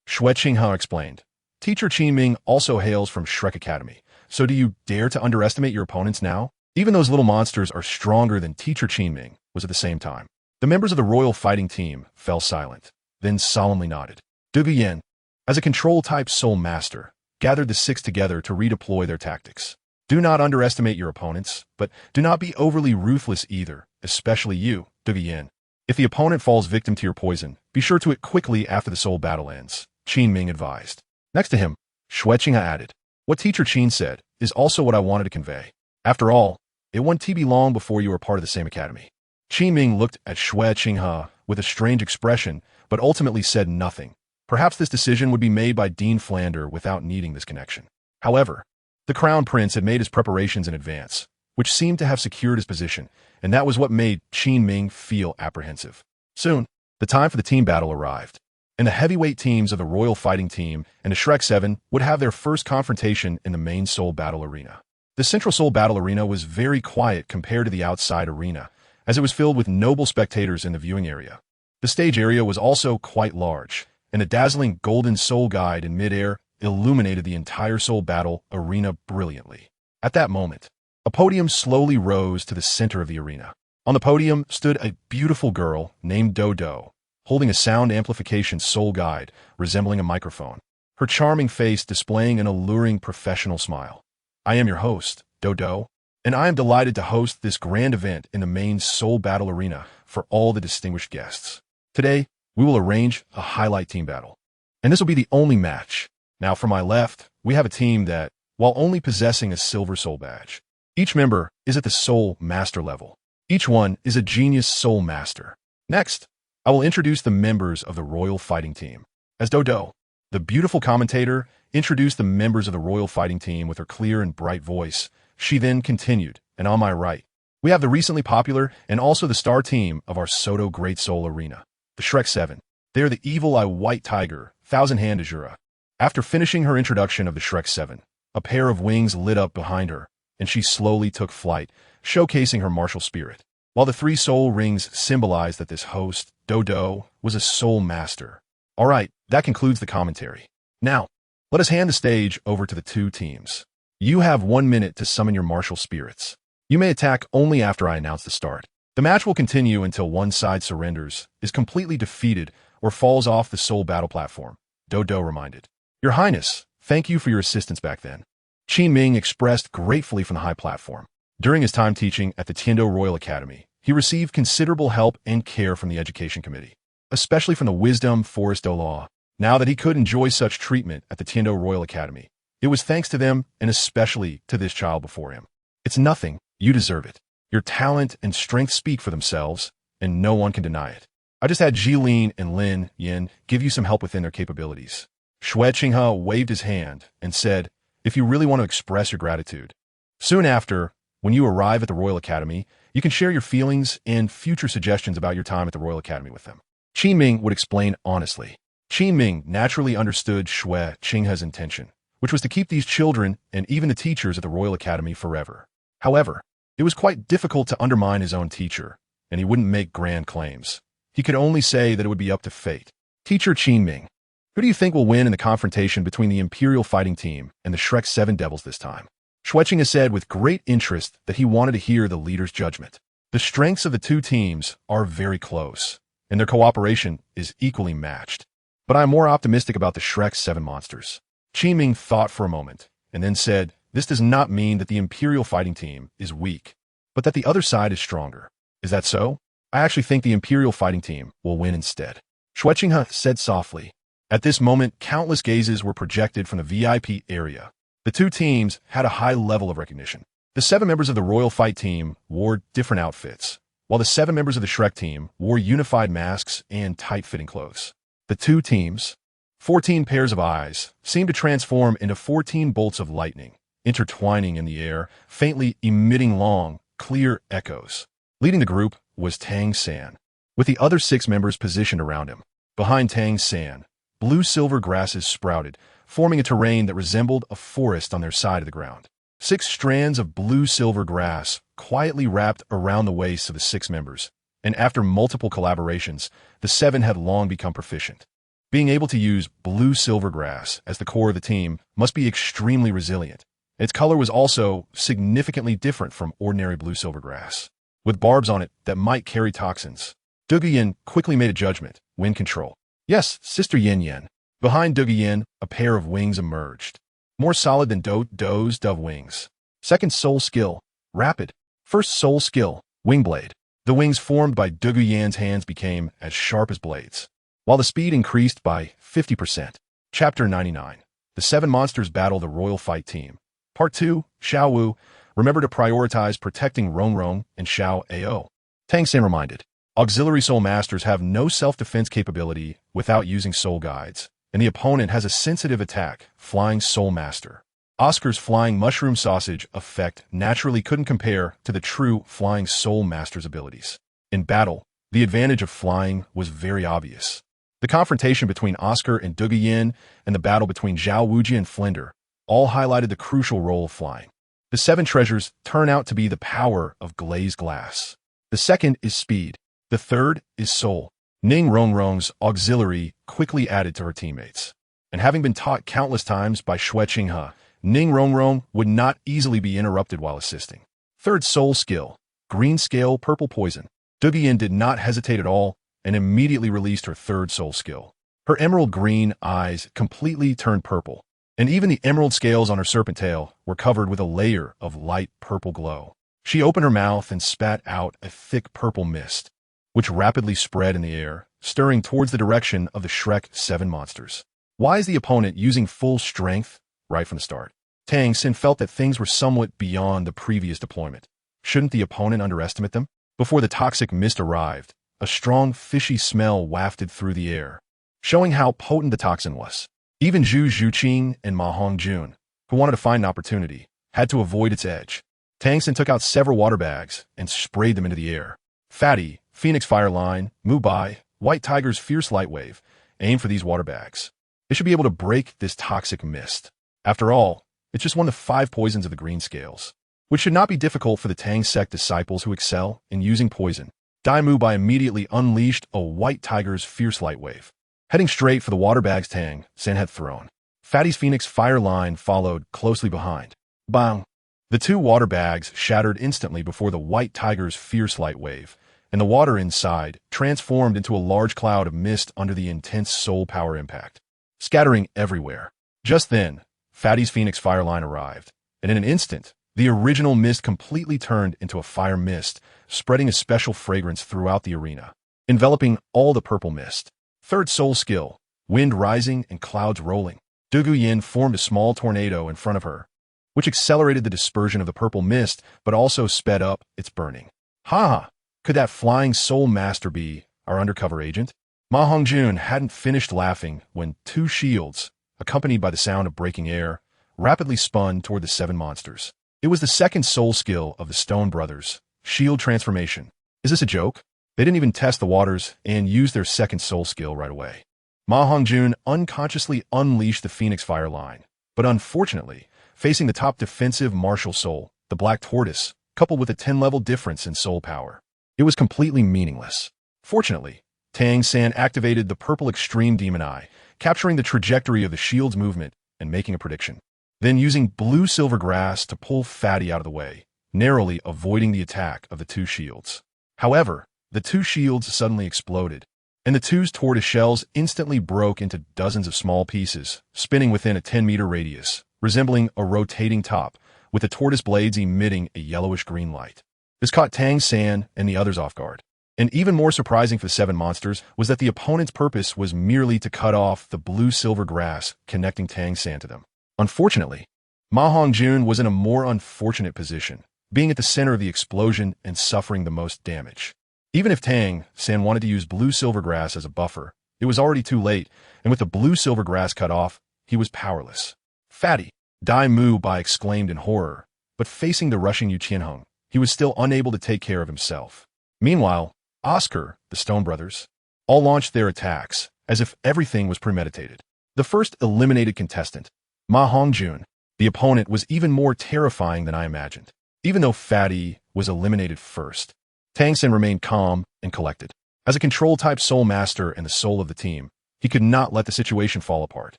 Xue Qinghe explained, "Teacher Qin Ming also hails from Shrek Academy, so do you dare to underestimate your opponents now? Even those little monsters are stronger than Teacher Qin Ming," was at the same time. The members of the royal fighting team fell silent, then solemnly nodded. Yin, as a control-type soul master, gathered the six together to redeploy their tactics. "Do not underestimate your opponents, but do not be overly ruthless either, especially you, Yin. If the opponent falls victim to your poison, be sure to it quickly after the soul battle ends," Qin Ming advised. Next to him, Xue Qinghe added, "What Teacher Qin said is also what I wanted to convey. After all, it won't be long before you are part of the same academy." Qin Ming looked at Xue Qinghe with a strange expression, but ultimately said nothing. Perhaps this decision would be made by Dean Flander without needing this connection. However, the Crown Prince had made his preparations in advance, which seemed to have secured his position, and that was what made Qin Ming feel apprehensive. Soon, the time for the team battle arrived, and the heavyweight teams of the Royal Fighting Team and the Shrek 7 would have their first confrontation in the main Soul Battle Arena. The Central Soul Battle Arena was very quiet compared to the outside arena, as it was filled with noble spectators in the viewing area. The stage area was also quite large, and a dazzling golden soul guide in midair illuminated the entire Soul Battle Arena brilliantly. At that moment, a podium slowly rose to the center of the arena. On the podium stood a beautiful girl named Dodo, holding a sound amplification soul guide resembling a microphone, her charming face displaying an alluring professional smile. I am your host, Douluo, and I am delighted to host this grand event in the main Soul Battle Arena for all the distinguished guests. Today, we will arrange a highlight team battle, and this will be the only match. Now, from my left, we have a team that, while only possessing a silver soul badge, each member is at the soul master level. Each one is a genius soul master. Next, I will introduce the members of the Royal Fighting Team. As Douluo, the beautiful commentator, introduced the members of the Royal Fighting Team with her clear and bright voice, she then continued, and on my right, we have the recently popular and also the star team of our Soto Great Soul Arena, the Shrek 7. They are the Evil Eye White Tiger, Thousand Hand Azura. After finishing her introduction of the Shrek 7, a pair of wings lit up behind her, and she slowly took flight, showcasing her martial spirit. While the 3 soul rings symbolized that this host, Douluo, was a soul master. Alright, that concludes the commentary. Now, let us hand the stage over to the 2 teams. You have 1 minute to summon your martial spirits. You may attack only after I announce the start. The match will continue until one side surrenders, is completely defeated, or falls off the soul battle platform, Douluo reminded. Your Highness, thank you for your assistance back then. Qinghe expressed gratefully from the high platform. During his time teaching at the Tiando Royal Academy, he received considerable help and care from the Education Committee, especially from the Wisdom Forest Douluo. Now that he could enjoy such treatment at the Tiando Royal Academy, it was thanks to them and especially to this child before him. It's nothing, you deserve it. Your talent and strength speak for themselves, and no one can deny it. I just had Jilin and Lin Yin give you some help within their capabilities. Xue Qinghe waved his hand and said, if you really want to express your gratitude. Soon after, when you arrive at the Royal Academy, you can share your feelings and future suggestions about your time at the Royal Academy with them. Qinghe would explain honestly. Qinghe naturally understood Xue Qinghe's intention, which was to keep these children and even the teachers at the Royal Academy forever. However, it was quite difficult to undermine his own teacher, and he wouldn't make grand claims. He could only say that it would be up to fate. Teacher Qinghe, who do you think will win in the confrontation between the Imperial Fighting Team and the Shrek 7 Devils this time? Xue Qinghe said with great interest that he wanted to hear the leader's judgment. The strengths of the 2 teams are very close, and their cooperation is equally matched. But I am more optimistic about the Shrek 7 monsters. Qinghe thought for a moment, and then said, this does not mean that the Imperial Fighting Team is weak, but that the other side is stronger. Is that so? I actually think the Imperial Fighting Team will win instead. Xue Qinghe said softly. At this moment, countless gazes were projected from the VIP area. The 2 teams had a high level of recognition. The 7 members of the Royal Fight Team wore different outfits, while the 7 members of the Shrek Team wore unified masks and tight-fitting clothes. The 2 teams, 14 pairs of eyes, seemed to transform into 14 bolts of lightning, intertwining in the air, faintly emitting long, clear echoes. Leading the group was Tang San, with the other 6 members positioned around him. Behind Tang San, blue-silver grasses sprouted, forming a terrain that resembled a forest on their side of the ground. 6 strands of blue-silver grass quietly wrapped around the waists of the 6 members, and after multiple collaborations, the 7 had long become proficient. Being able to use blue-silver grass as the core of the team must be extremely resilient. Its color was also significantly different from ordinary blue-silver grass, with barbs on it that might carry toxins. Douluo quickly made a judgment, wind control. Yes, Sister Yin Yin. Behind Douluo, a pair of wings emerged, more solid than Douluo's dove wings. Second soul skill, rapid. First soul skill, wing blade. The wings formed by Douluo's hands became as sharp as blades, while the speed increased by 50%. Chapter 99. The 7 monsters battle the Royal Fight Team. Part 2, Xiao Wu. Remember to prioritize protecting Rongrong and Xiao Ao. Tang San reminded. Auxiliary soul masters have no self-defense capability without using soul guides, and the opponent has a sensitive attack, Flying Soul Master. Oscar's Flying Mushroom Sausage effect naturally couldn't compare to the true Flying Soul Master's abilities. In battle, the advantage of flying was very obvious. The confrontation between Oscar and Douluo and the battle between Zhao Wuji and Flinder all highlighted the crucial role of flying. The 7 treasures turn out to be the power of glazed glass. The second is speed. The third is soul. Ning Rongrong's auxiliary quickly added to her teammates, and having been taught countless times by Xue Qinghe, Ning Rongrong would not easily be interrupted while assisting. Third soul skill, green scale purple poison. Douluo did not hesitate at all and immediately released her third soul skill. Her emerald green eyes completely turned purple, and even the emerald scales on her serpent tail were covered with a layer of light purple glow. She opened her mouth and spat out a thick purple mist, which rapidly spread in the air, stirring towards the direction of the Shrek 7 monsters. Why is the opponent using full strength right from the start? Tang Xin felt that things were somewhat beyond the previous deployment. Shouldn't the opponent underestimate them? Before the toxic mist arrived, a strong fishy smell wafted through the air, showing how potent the toxin was. Even Zhu Zhuqing and Ma Hongjun, who wanted to find an opportunity, had to avoid its edge. Tang Xin took out several water bags and sprayed them into the air. Fatty, Phoenix Fire Line, Mubai, White Tiger's Fierce Light Wave, aim for these water bags. They should be able to break this toxic mist. After all, it's just one of the 5 poisons of the green scales, which should not be difficult for the Tang sect disciples who excel in using poison. Dai Mubai immediately unleashed a White Tiger's Fierce Light Wave, heading straight for the water bags Tang Xin had thrown. Fatty's Phoenix Fire Line followed closely behind. Bang! The 2 water bags shattered instantly before the White Tiger's Fierce Light Wave, and the water inside transformed into a large cloud of mist under the intense soul power impact, scattering everywhere. Just then, Fatty's Phoenix Fire Line arrived, and in an instant, the original mist completely turned into a fire mist, spreading a special fragrance throughout the arena, enveloping all the purple mist. Third soul skill, wind rising and clouds rolling. Dugu Yin formed a small tornado in front of her, which accelerated the dispersion of the purple mist, but also sped up its burning. Ha! Could that flying soulmaster be our undercover agent? Ma Hongjun hadn't finished laughing when 2 shields, accompanied by the sound of breaking air, rapidly spun toward the 7 monsters. It was the second soul skill of the Stone Brothers, Shield Transformation. Is this a joke? They didn't even test the waters and used their second soul skill right away. Ma Hongjun unconsciously unleashed the Phoenix Fire Line, but unfortunately, facing the top defensive martial soul, the Black Tortoise, coupled with a 10-level difference in soul power, it was completely meaningless. Fortunately, Tang San activated the purple extreme demon eye, capturing the trajectory of the shield's movement and making a prediction. Then using blue silver grass to pull Fatty out of the way, narrowly avoiding the attack of the 2 shields. However, the 2 shields suddenly exploded, and the 2's tortoise shells instantly broke into dozens of small pieces, spinning within a 10-meter radius, resembling a rotating top, with the tortoise blades emitting a yellowish-green light. This caught Tang San and the others off guard. And even more surprising for the 7 monsters was that the opponent's purpose was merely to cut off the blue-silver grass connecting Tang San to them. Unfortunately, Ma Hongjun was in a more unfortunate position, being at the center of the explosion and suffering the most damage. Even if Tang San wanted to use blue-silver grass as a buffer, it was already too late, and with the blue-silver grass cut off, he was powerless. Fatty! Dai Mubai exclaimed in horror, but facing the rushing Yu Qianheng, he was still unable to take care of himself. Meanwhile, Oscar, the Stone Brothers, all launched their attacks, as if everything was premeditated. The first eliminated contestant, Ma Hongjun, the opponent, was even more terrifying than I imagined. Even though Fatty was eliminated first, Tang Sin remained calm and collected. As a control-type soul master and the soul of the team, he could not let the situation fall apart.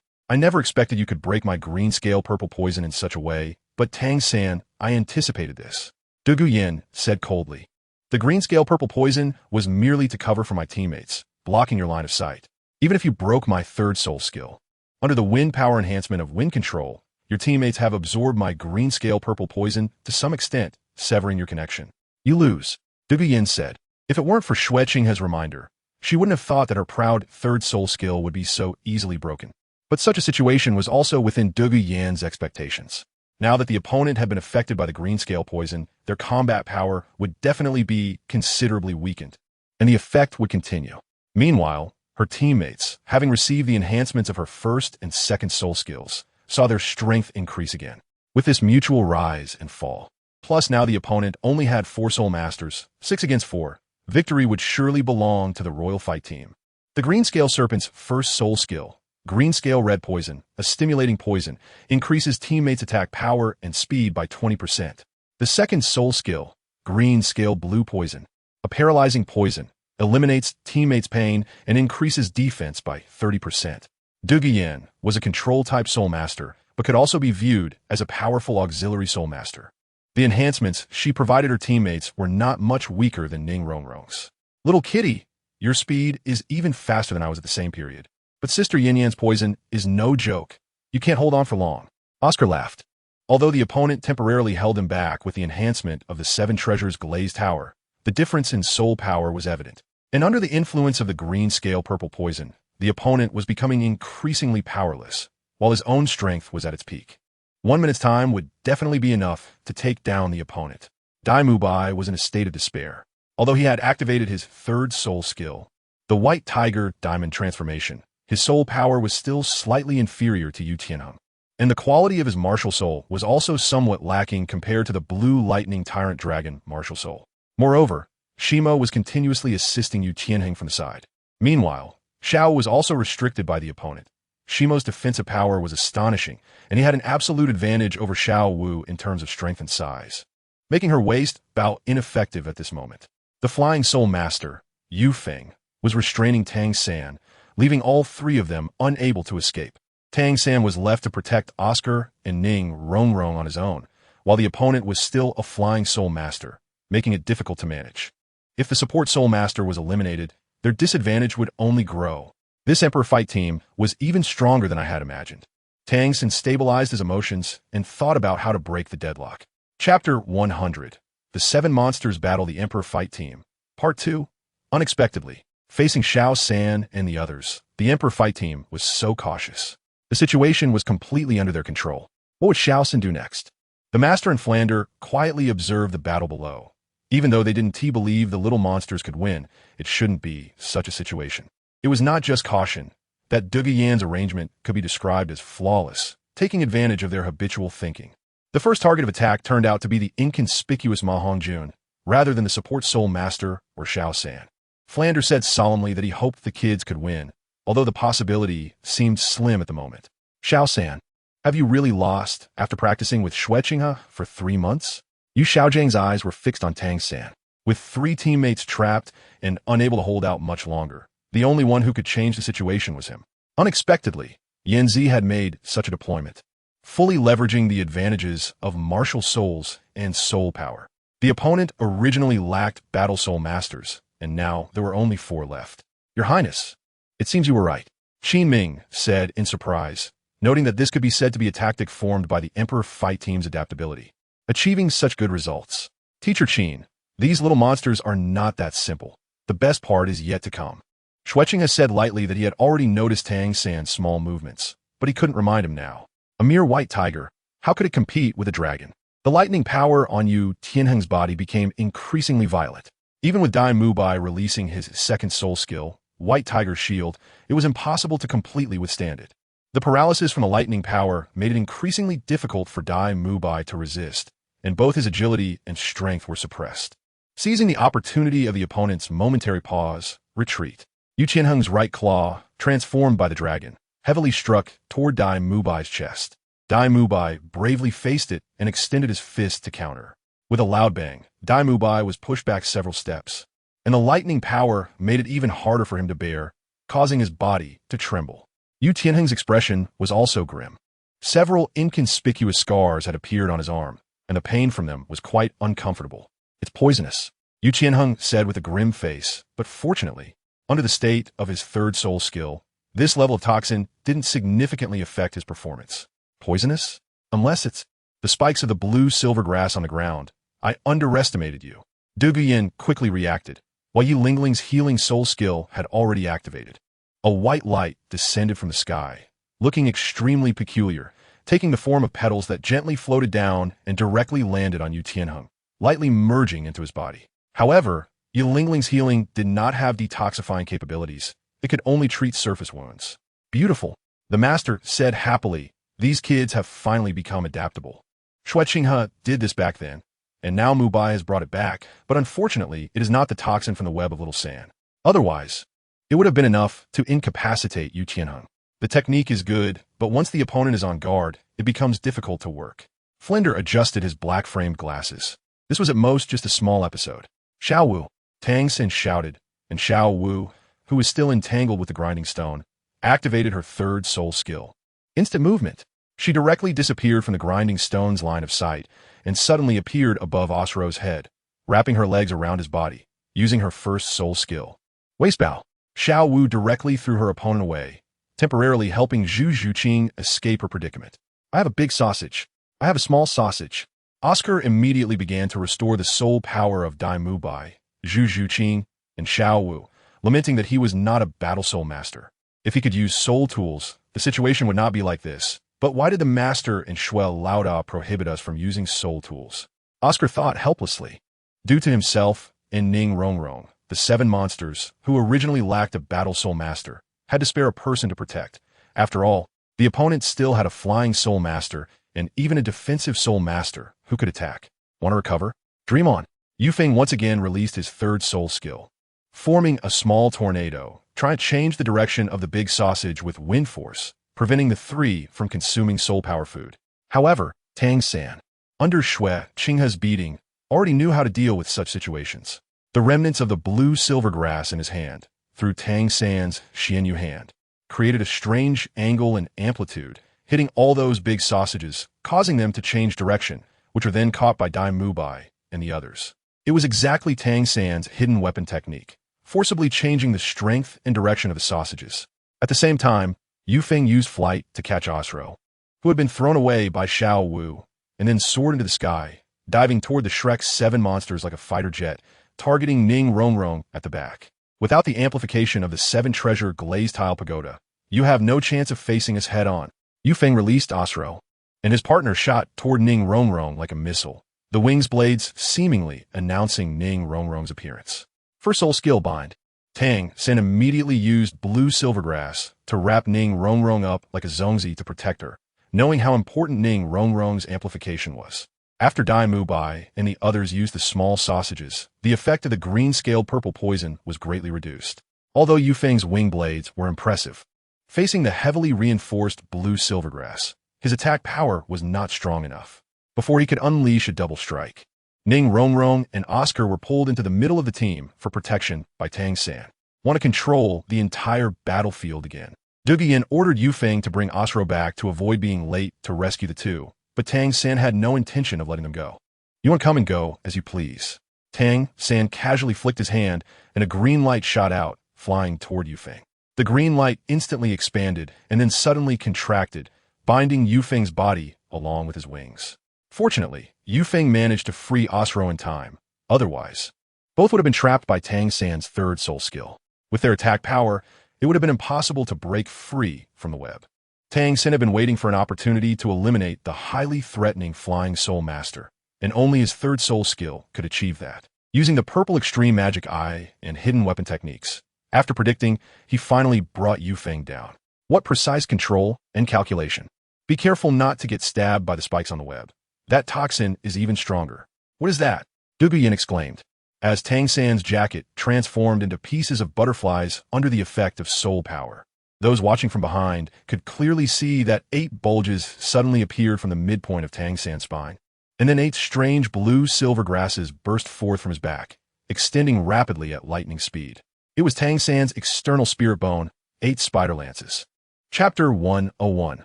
I never expected you could break my green scale purple poison in such a way, but Tang San, I anticipated this. Dugu Yin said coldly. The green scale purple poison was merely to cover for my teammates, blocking your line of sight. Even if you broke my 3rd soul skill, under the wind power enhancement of wind control, your teammates have absorbed my green scale purple poison to some extent, severing your connection. You lose, Dugu Yin said. If it weren't for Xue Qinghe's reminder, she wouldn't have thought that her proud 3rd soul skill would be so easily broken. But such a situation was also within Dugu Yin's expectations. Now that the opponent had been affected by the green scale poison, their combat power would definitely be considerably weakened, and the effect would continue. Meanwhile, her teammates, having received the enhancements of her 1st and 2nd soul skills, saw their strength increase again. With this mutual rise and fall, plus now the opponent only had 4 soul masters, 6 against 4, victory would surely belong to the Royal Fight team. The Green Scale Serpent's 1st soul skill, Green Scale Red Poison, a stimulating poison, increases teammates' attack power and speed by 20%. The 2nd soul skill, Green Scale Blue Poison, a paralyzing poison, eliminates teammates' pain and increases defense by 30%. Dugu Yin was a control-type soul master, but could also be viewed as a powerful auxiliary soul master. The enhancements she provided her teammates were not much weaker than Ning Rongrong's. Little kitty, your speed is even faster than I was at the same period. But Sister Yin Yan's poison is no joke. You can't hold on for long. Oscar laughed. Although the opponent temporarily held him back with the enhancement of the Seven Treasures Glazed Tower, the difference in soul power was evident. And under the influence of the green scale purple poison, the opponent was becoming increasingly powerless, while his own strength was at its peak. 1 minute's time would definitely be enough to take down the opponent. Dai Mubai was in a state of despair. Although he had activated his third soul skill, the White Tiger Diamond Transformation, his soul power was still slightly inferior to Yu Tianheng. And the quality of his martial soul was also somewhat lacking compared to the Blue Lightning Tyrant Dragon martial soul. Moreover, Shimo was continuously assisting Yu Tianheng from the side. Meanwhile, Xiao was also restricted by the opponent. Shimo's defensive power was astonishing, and he had an absolute advantage over Xiao Wu in terms of strength and size, making her waist bout ineffective at this moment. The Flying Soul Master, Yu Feng, was restraining Tang San, leaving all three of them unable to escape. Tang San was left to protect Oscar and Ning Rongrong on his own, while the opponent was still a Flying Soul Master, making it difficult to manage. If the support Soul Master was eliminated, their disadvantage would only grow. This Emperor Fight team was even stronger than I had imagined. Tang San stabilized his emotions and thought about how to break the deadlock. Chapter 100. The Seven Monsters Battle the Emperor Fight Team. Part 2. Unexpectedly, facing Xiao San and the others, the Emperor Fight Team was so cautious. The situation was completely under their control. What would Xiao San do next? The Master and Flander quietly observed the battle below. Even though they didn't believe the little monsters could win, it shouldn't be such a situation. It was not just caution. That Duguyan's arrangement could be described as flawless, taking advantage of their habitual thinking. The first target of attack turned out to be the inconspicuous Ma Hongjun, rather than the support Soul Master or Xiao San. Flander said solemnly that he hoped the kids could win, although the possibility seemed slim at the moment. Xiao San, have you really lost after practicing with Xue Qinghe for 3 months? Yu Xiaojiang's eyes were fixed on Tang San. With 3 teammates trapped and unable to hold out much longer, the only one who could change the situation was him. Unexpectedly, Yanzi had made such a deployment, fully leveraging the advantages of martial souls and soul power. The opponent originally lacked battle soul masters, and now there were only 4 left. Your Highness, it seems you were right, Qin Ming said in surprise, noting that this could be said to be a tactic formed by the Emperor Fight Team's adaptability. Achieving such good results. Teacher Qin, these little monsters are not that simple. The best part is yet to come. Xue Qinghe said lightly that he had already noticed Tang San's small movements, but he couldn't remind him now. A mere white tiger, how could it compete with a dragon? The lightning power on Yu Tianheng's body became increasingly violent. Even with Dai Mubai releasing his second soul skill, White Tiger's Shield, it was impossible to completely withstand it. The paralysis from the lightning power made it increasingly difficult for Dai Mubai to resist, and both his agility and strength were suppressed. Seizing the opportunity of the opponent's momentary pause, retreat, Yu Tianheng's right claw, transformed by the dragon, heavily struck toward Dai Mubai's chest. Dai Mubai bravely faced it and extended his fist to counter. With a loud bang, Dai Mubai was pushed back several steps, and the lightning power made it even harder for him to bear, causing his body to tremble. Yu Tianheng's expression was also grim. Several inconspicuous scars had appeared on his arm, and the pain from them was quite uncomfortable. It's poisonous, Yu Tianheng said with a grim face, but fortunately, under the state of his third soul skill, this level of toxin didn't significantly affect his performance. Poisonous? Unless it's the spikes of the blue-silver grass on the ground. I underestimated you. Du Guyan quickly reacted, while Yi Lingling's healing soul skill had already activated. A white light descended from the sky, looking extremely peculiar, taking the form of petals that gently floated down and directly landed on Yu Tianheng, lightly merging into his body. However, Yi Lingling's healing did not have detoxifying capabilities. It could only treat surface wounds. Beautiful, the master said happily. These kids have finally become adaptable. Xue Qinghe did this back then, and now Mubai has brought it back, but unfortunately, it is not the toxin from the web of little sand. Otherwise, it would have been enough to incapacitate Yu Tianheng. The technique is good, but once the opponent is on guard, it becomes difficult to work. Flinder adjusted his black-framed glasses. This was at most just a small episode. Xiao Wu, Tang San shouted, and Xiao Wu, who was still entangled with the grinding stone, activated her third soul skill. Instant movement. She directly disappeared from the grinding stone's line of sight and suddenly appeared above Osro's head, wrapping her legs around his body, using her first soul skill. Waist bow. Xiao Wu directly threw her opponent away, temporarily helping Xue Qinghe escape her predicament. I have a big sausage. I have a small sausage. Oscar immediately began to restore the soul power of demise, Xue Qinghe, and Xiao Wu, lamenting that he was not a battle soul master. If he could use soul tools, the situation would not be like this. But why did the master and Xue Laoda prohibit us from using soul tools? Oscar thought helplessly. Due to himself and Ning Rongrong, the 7 monsters, who originally lacked a battle soul master, had to spare a person to protect. After all, the opponent still had a flying soul master and even a defensive soul master who could attack. Want to recover? Dream on. Yufeng once again released his 3rd soul skill. Forming a small tornado, trying to change the direction of the big sausage with wind force, preventing the 3 from consuming soul power food. However, Tang San, under Xue Qinghe's beating, already knew how to deal with such situations. The remnants of the blue silver grass in his hand, through Tang San's Xuanyuan hand, created a strange angle and amplitude, hitting all those big sausages, causing them to change direction, which were then caught by demise and the others. It was exactly Tang San's hidden weapon technique, forcibly changing the strength and direction of the sausages. At the same time, Yufeng used flight to catch Osro, who had been thrown away by Xiao Wu, and then soared into the sky, diving toward the Shrek's 7 monsters like a fighter jet, targeting Ning Rongrong at the back. Without the amplification of the 7-treasure glazed tile pagoda, you have no chance of facing us head-on. Yufeng released Osro, and his partner shot toward Ning Rongrong like a missile, the wings blades seemingly announcing Ning Rongrong's appearance. For soul skill bind, Tang San immediately used blue silvergrass to wrap Ning Rongrong up like a zongzi to protect her, knowing how important Ning Rongrong's amplification was. After demise and the others used the small sausages, the effect of the green-scaled purple poison was greatly reduced. Although Yufeng's wing blades were impressive, facing the heavily reinforced blue silvergrass, his attack power was not strong enough. Before he could unleash a double strike, Ning Rongrong and Oscar were pulled into the middle of the team for protection by Tang San. Want to control the entire battlefield again. Duguyan ordered Yufeng to bring Osro back to avoid being late to rescue the 2, but Tang San had no intention of letting them go. You want to come and go as you please. Tang San casually flicked his hand, and a green light shot out, flying toward Yufeng. The green light instantly expanded and then suddenly contracted, binding Yufeng's body along with his wings. Fortunately, Yufeng managed to free Osro in time. Otherwise, both would have been trapped by Tang San's 3rd soul skill. With their attack power, it would have been impossible to break free from the web. Tang San had been waiting for an opportunity to eliminate the highly threatening flying soul master, and only his 3rd soul skill could achieve that. Using the purple extreme magic eye and hidden weapon techniques, after predicting, he finally brought Yufeng down. What precise control and calculation. Be careful not to get stabbed by the spikes on the web. That toxin is even stronger. What is that? Duguyan exclaimed, as Tang San's jacket transformed into pieces of butterflies under the effect of soul power. Those watching from behind could clearly see that 8 bulges suddenly appeared from the midpoint of Tang San's spine, and then 8 strange blue-silver grasses burst forth from his back, extending rapidly at lightning speed. It was Tang San's external spirit bone, 8 spider lances. Chapter 101.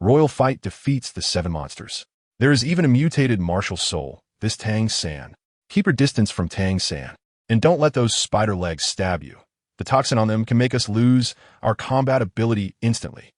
Royal Fight defeats the 7 monsters. There is even a mutated martial soul, this Tang San. Keep your distance from Tang San, and don't let those spider legs stab you. The toxin on them can make us lose our combat ability instantly.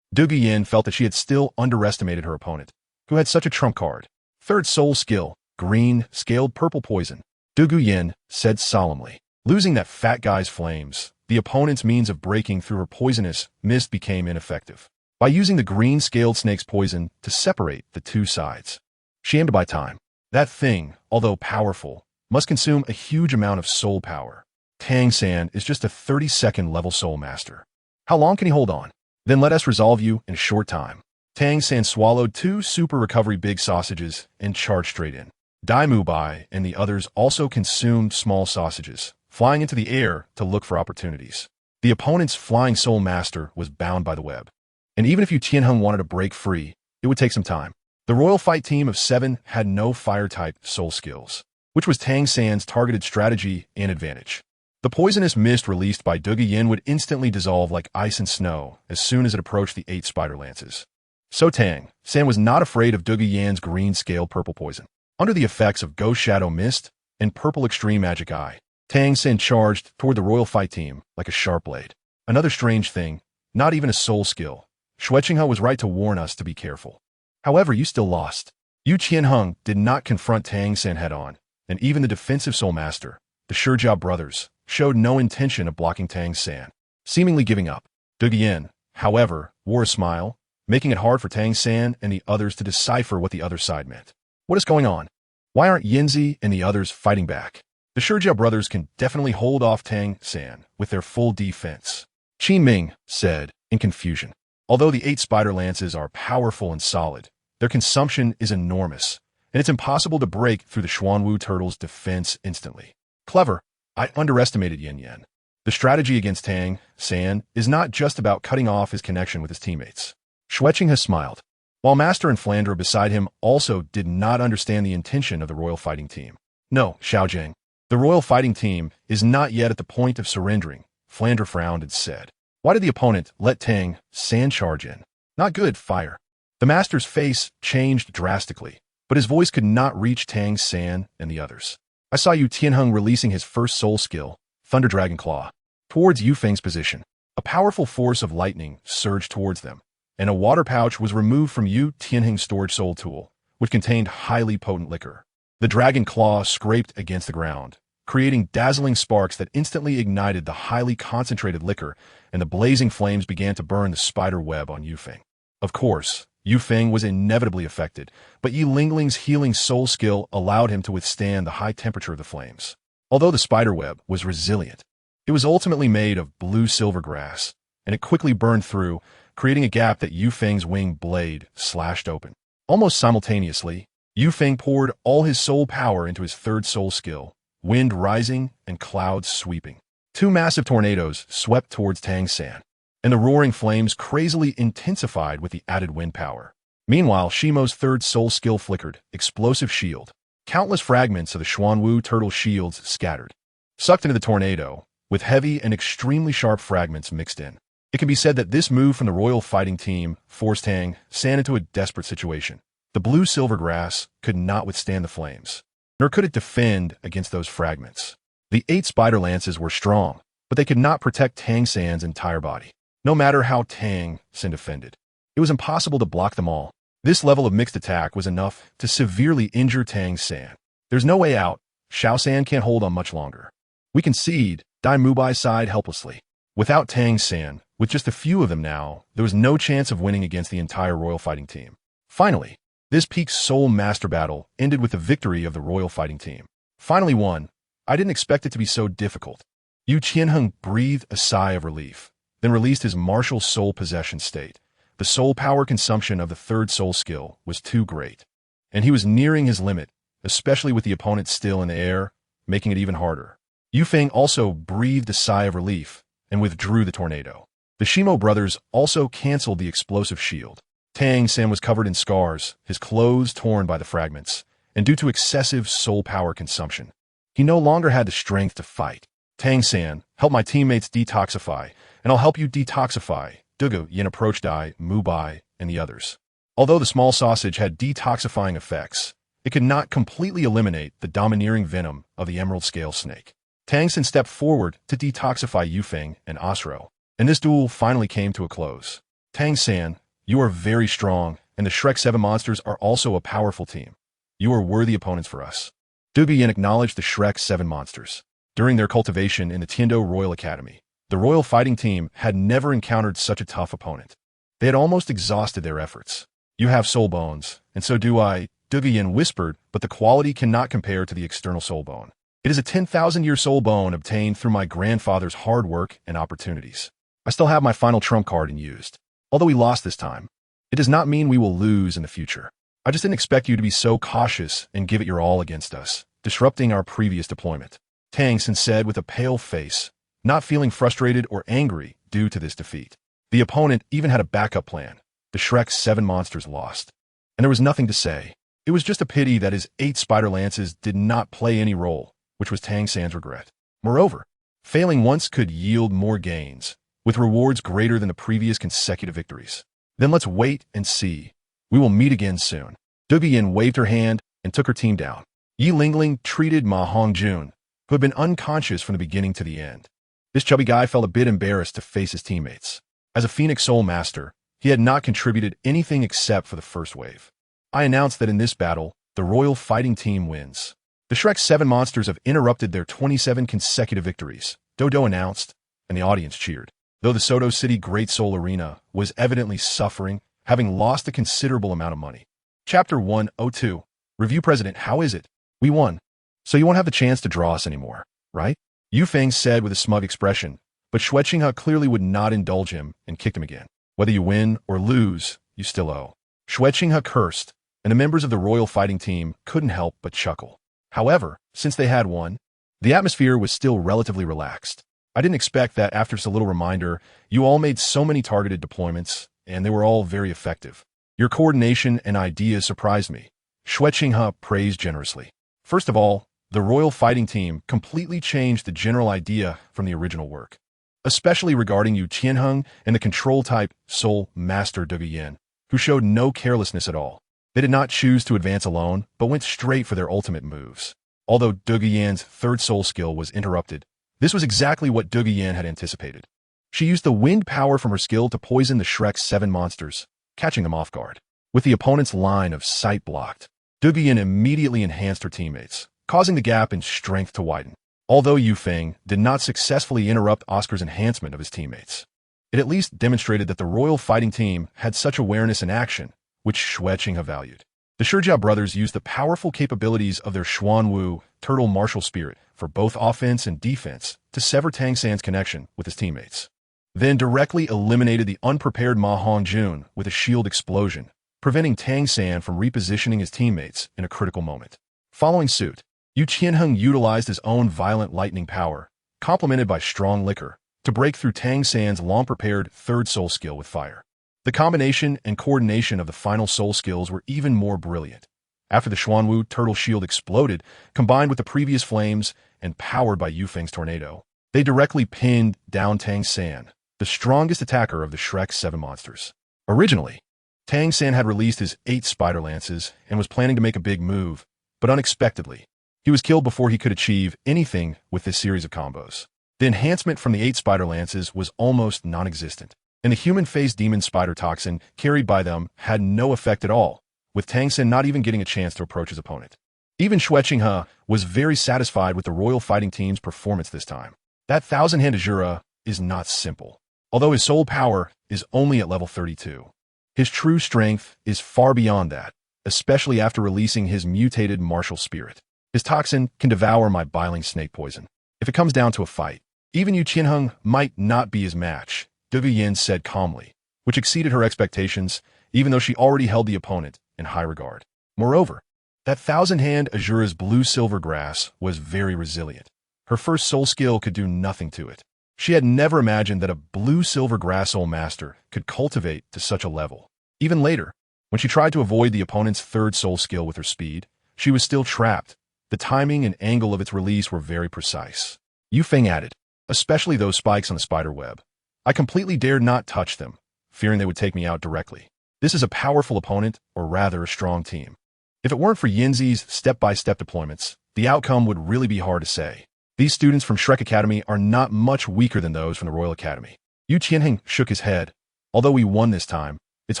Duguyan felt that she had still underestimated her opponent, who had such a trump card. 3rd soul skill, green, scaled purple poison. Duguyan said solemnly. Losing that fat guy's flames, the opponent's means of breaking through her poisonous mist became ineffective. By using the green-scaled snake's poison to separate the 2 sides, she aimed to buy time. That thing, although powerful, must consume a huge amount of soul power. Tang San is just a 32nd level soul master. How long can he hold on? Then let us resolve you in a short time. Tang San swallowed 2 super recovery big sausages and charged straight in. Demise and the others also consumed small sausages, flying into the air to look for opportunities. The opponent's flying soul master was bound by the web, and even if Yu Tianheng wanted to break free, it would take some time. The Royal Fight team of 7 had no fire-type soul skills, which was Tang San's targeted strategy and advantage. The poisonous mist released by Duguyan would instantly dissolve like ice and snow as soon as it approached the 8 spider lances. So Tang San was not afraid of Duguyan's green-scaled purple poison. Under the effects of Ghost Shadow Mist and Purple Extreme Magic Eye, Tang San charged toward the Royal Fight team like a sharp blade. Another strange thing, Not even a soul skill. Xue Qinghe was right to warn us to be careful. However, you still lost. Yu Qianheng did not confront Tang San head-on, and even the defensive soulmaster, the Shijiao brothers, showed no intention of blocking Tang San, seemingly giving up. Duguyan, however, wore a smile, making it hard for Tang San and the others to decipher what the other side meant. What is going on? Why aren't Yinzi and the others fighting back? The Shijiao brothers can definitely hold off Tang San with their full defense, Qin Ming said, in confusion. Although the 8 spider lances are powerful and solid, their consumption is enormous, and it's impossible to break through the Xuanyuan turtle's defense instantly. Clever. I underestimated Yin Yan. The strategy against Tang San is not just about cutting off his connection with his teammates. Xue Qinghe smiled, while Master and Flandre beside him also did not understand the intention of the royal fighting team. No, Xiaojing. The royal fighting team is not yet at the point of surrendering, Flandre frowned and said. Why did the opponent let Tang San charge in? Not good, fire. The Master's face changed drastically, but his voice could not reach Tang San and the others. I saw Yu Tianheng releasing his first soul skill, Thunder Dragon Claw, towards Yu Feng's position. A powerful force of lightning surged towards them, and a water pouch was removed from Yu Tianheng's storage soul tool, which contained highly potent liquor. The dragon claw scraped against the ground, creating dazzling sparks that instantly ignited the highly concentrated liquor, and the blazing flames began to burn the spider web on Yu Feng. Of course, Yu Feng was inevitably affected, but Yi Lingling's healing soul skill allowed him to withstand the high temperature of the flames. Although the spider web was resilient, it was ultimately made of blue-silver grass, and it quickly burned through, creating a gap that Yu Feng's wing blade slashed open. Almost simultaneously, Yu Feng poured all his soul power into his third soul skill, wind rising and clouds sweeping. 2 massive tornadoes swept towards Tang San, and the roaring flames crazily intensified with the added wind power. Meanwhile, Shimo's third soul skill flickered, explosive shield. Countless fragments of the Xuanyuan turtle shields scattered, sucked into the tornado, with heavy and extremely sharp fragments mixed in. It can be said that this move from the royal fighting team forced Tang San into a desperate situation. The blue-silver grass could not withstand the flames, nor could it defend against those fragments. The 8 spider lances were strong, but they could not protect Tang San's entire body. No matter how Tang San defended, it was impossible to block them all. This level of mixed attack was enough to severely injure Tang San. There's no way out. Xiao San can't hold on much longer. We concede, Dai Mubai sighed helplessly. Without Tang San, with just a few of them now, there was no chance of winning against the entire royal fighting team. Finally, this peak soul master battle ended with the victory of the royal fighting team. Finally won. I didn't expect it to be so difficult. Yu Qianheng breathed a sigh of relief, then released his martial soul possession state. The soul power consumption of the third soul skill was too great, and he was nearing his limit, especially with the opponent still in the air, making it even harder. Yu Feng also breathed a sigh of relief and withdrew the tornado. The Shimo brothers also canceled the explosive shield. Tang San was covered in scars, his clothes torn by the fragments, and due to excessive soul power consumption, he no longer had the strength to fight. Tang San, help my teammates detoxify, and I'll help you detoxify. Dugu Yin approached Dai, Mubai, and the others. Although the small sausage had detoxifying effects, it could not completely eliminate the domineering venom of the emerald scale snake. Tang San stepped forward to detoxify Yu Feng and Asro, and this duel finally came to a close. Tang San, you are very strong, and the Shrek 7 monsters are also a powerful team. You are worthy opponents for us. Dugu Yin acknowledged the Shrek 7 monsters. During their cultivation in the Tiando Royal Academy, the royal fighting team had never encountered such a tough opponent. They had almost exhausted their efforts. You have soul bones, and so do I, Dugu Yin whispered, but the quality cannot compare to the external soul bone. It is a 10,000-year soul bone obtained through my grandfather's hard work and opportunities. I still have my final trump card unused. Although we lost this time, it does not mean we will lose in the future. I just didn't expect you to be so cautious and give it your all against us, disrupting our previous deployment. Tang San said with a pale face, not feeling frustrated or angry due to this defeat. The opponent even had a backup plan. The Shrek 7 monsters lost, and there was nothing to say. It was just a pity that his 8 spider lances did not play any role, which was Tang San's regret. Moreover, failing once could yield more gains, with rewards greater than the previous consecutive victories. Then let's wait and see. We will meet again soon. Dugu Yin waved her hand and took her team down. Yi Lingling treated Ma Hongjun, who had been unconscious from the beginning to the end. This chubby guy felt a bit embarrassed to face his teammates. As a Phoenix Soul Master, he had not contributed anything except for the first wave. I announced that in this battle, the Royal Fighting Team wins. The Shrek 7 monsters have interrupted their 27 consecutive victories, Dodo announced, and the audience cheered. Though the Soto City Great Soul Arena was evidently suffering, having lost a considerable amount of money. Chapter 102. Review President, how is it? We won. So you won't have the chance to draw us anymore, right? Yu Feng said with a smug expression, but Xue Qinghe clearly would not indulge him and kicked him again. Whether you win or lose, you still owe. Xue Qinghe cursed, and the members of the Royal Fighting Team couldn't help but chuckle. However, since they had won, the atmosphere was still relatively relaxed. I didn't expect that after just a little reminder, you all made so many targeted deployments, and they were all very effective. Your coordination and ideas surprised me. Xue Qinghe praised generously. First of all, the Royal Fighting Team completely changed the general idea from the original work, especially regarding Yu Qianheng and the control-type Soul Master Douluo Yin, who showed no carelessness at all. They did not choose to advance alone, but went straight for their ultimate moves. Although Douluo Yin's third soul skill was interrupted, this was exactly what Douluo Yin had anticipated. She used the wind power from her skill to poison the Shrek 7 monsters, catching them off guard. With the opponent's line of sight blocked, Douluo Yin immediately enhanced her teammates, causing the gap in strength to widen. Although Yu Feng did not successfully interrupt Oscar's enhancement of his teammates, it at least demonstrated that the Royal Fighting Team had such awareness in action, which Xue Qinghe valued. The Shijia brothers used the powerful capabilities of their Xuanyuan turtle martial spirit for both offense and defense to sever Tang San's connection with his teammates, then directly eliminated the unprepared Ma Hongjun with a shield explosion, preventing Tang San from repositioning his teammates in a critical moment. Following suit, Yu Qianheng utilized his own violent lightning power, complemented by strong liquor, to break through Tang San's long-prepared third soul skill with fire. The combination and coordination of the final soul skills were even more brilliant. After the Xuanyuan turtle shield exploded, combined with the previous flames and powered by Yu Feng's tornado, they directly pinned down Tang San, the strongest attacker of the Shrek 7 monsters. Originally, Tang San had released his 8 spider lances and was planning to make a big move, but unexpectedly, he was killed before he could achieve anything with this series of combos. The enhancement from the 8 spider lances was almost non-existent, and the human-faced demon spider toxin carried by them had no effect at all, with Tang San not even getting a chance to approach his opponent. Even Xue Qinghe was very satisfied with the Royal Fighting Team's performance this time. That thousand-hand Azura is not simple. Although his soul power is only at level 32, his true strength is far beyond that, especially after releasing his mutated martial spirit. His toxin can devour my biling snake poison. If it comes down to a fight, even Yu Qianheng might not be his match, Douluo Yin said calmly, which exceeded her expectations, even though she already held the opponent in high regard. Moreover, that thousand-hand Azura's blue-silver grass was very resilient. Her first soul skill could do nothing to it. She had never imagined that a blue-silver grass soul master could cultivate to such a level. Even later, when she tried to avoid the opponent's third soul skill with her speed, she was still trapped. The timing and angle of its release were very precise. Yu Feng added, especially those spikes on the spider web. I completely dared not touch them, fearing they would take me out directly. This is a powerful opponent, or rather a strong team. If it weren't for Yinzi's step-by-step deployments, the outcome would really be hard to say. These students from Shrek Academy are not much weaker than those from the Royal Academy. Yu Qianheng shook his head. Although we won this time, it's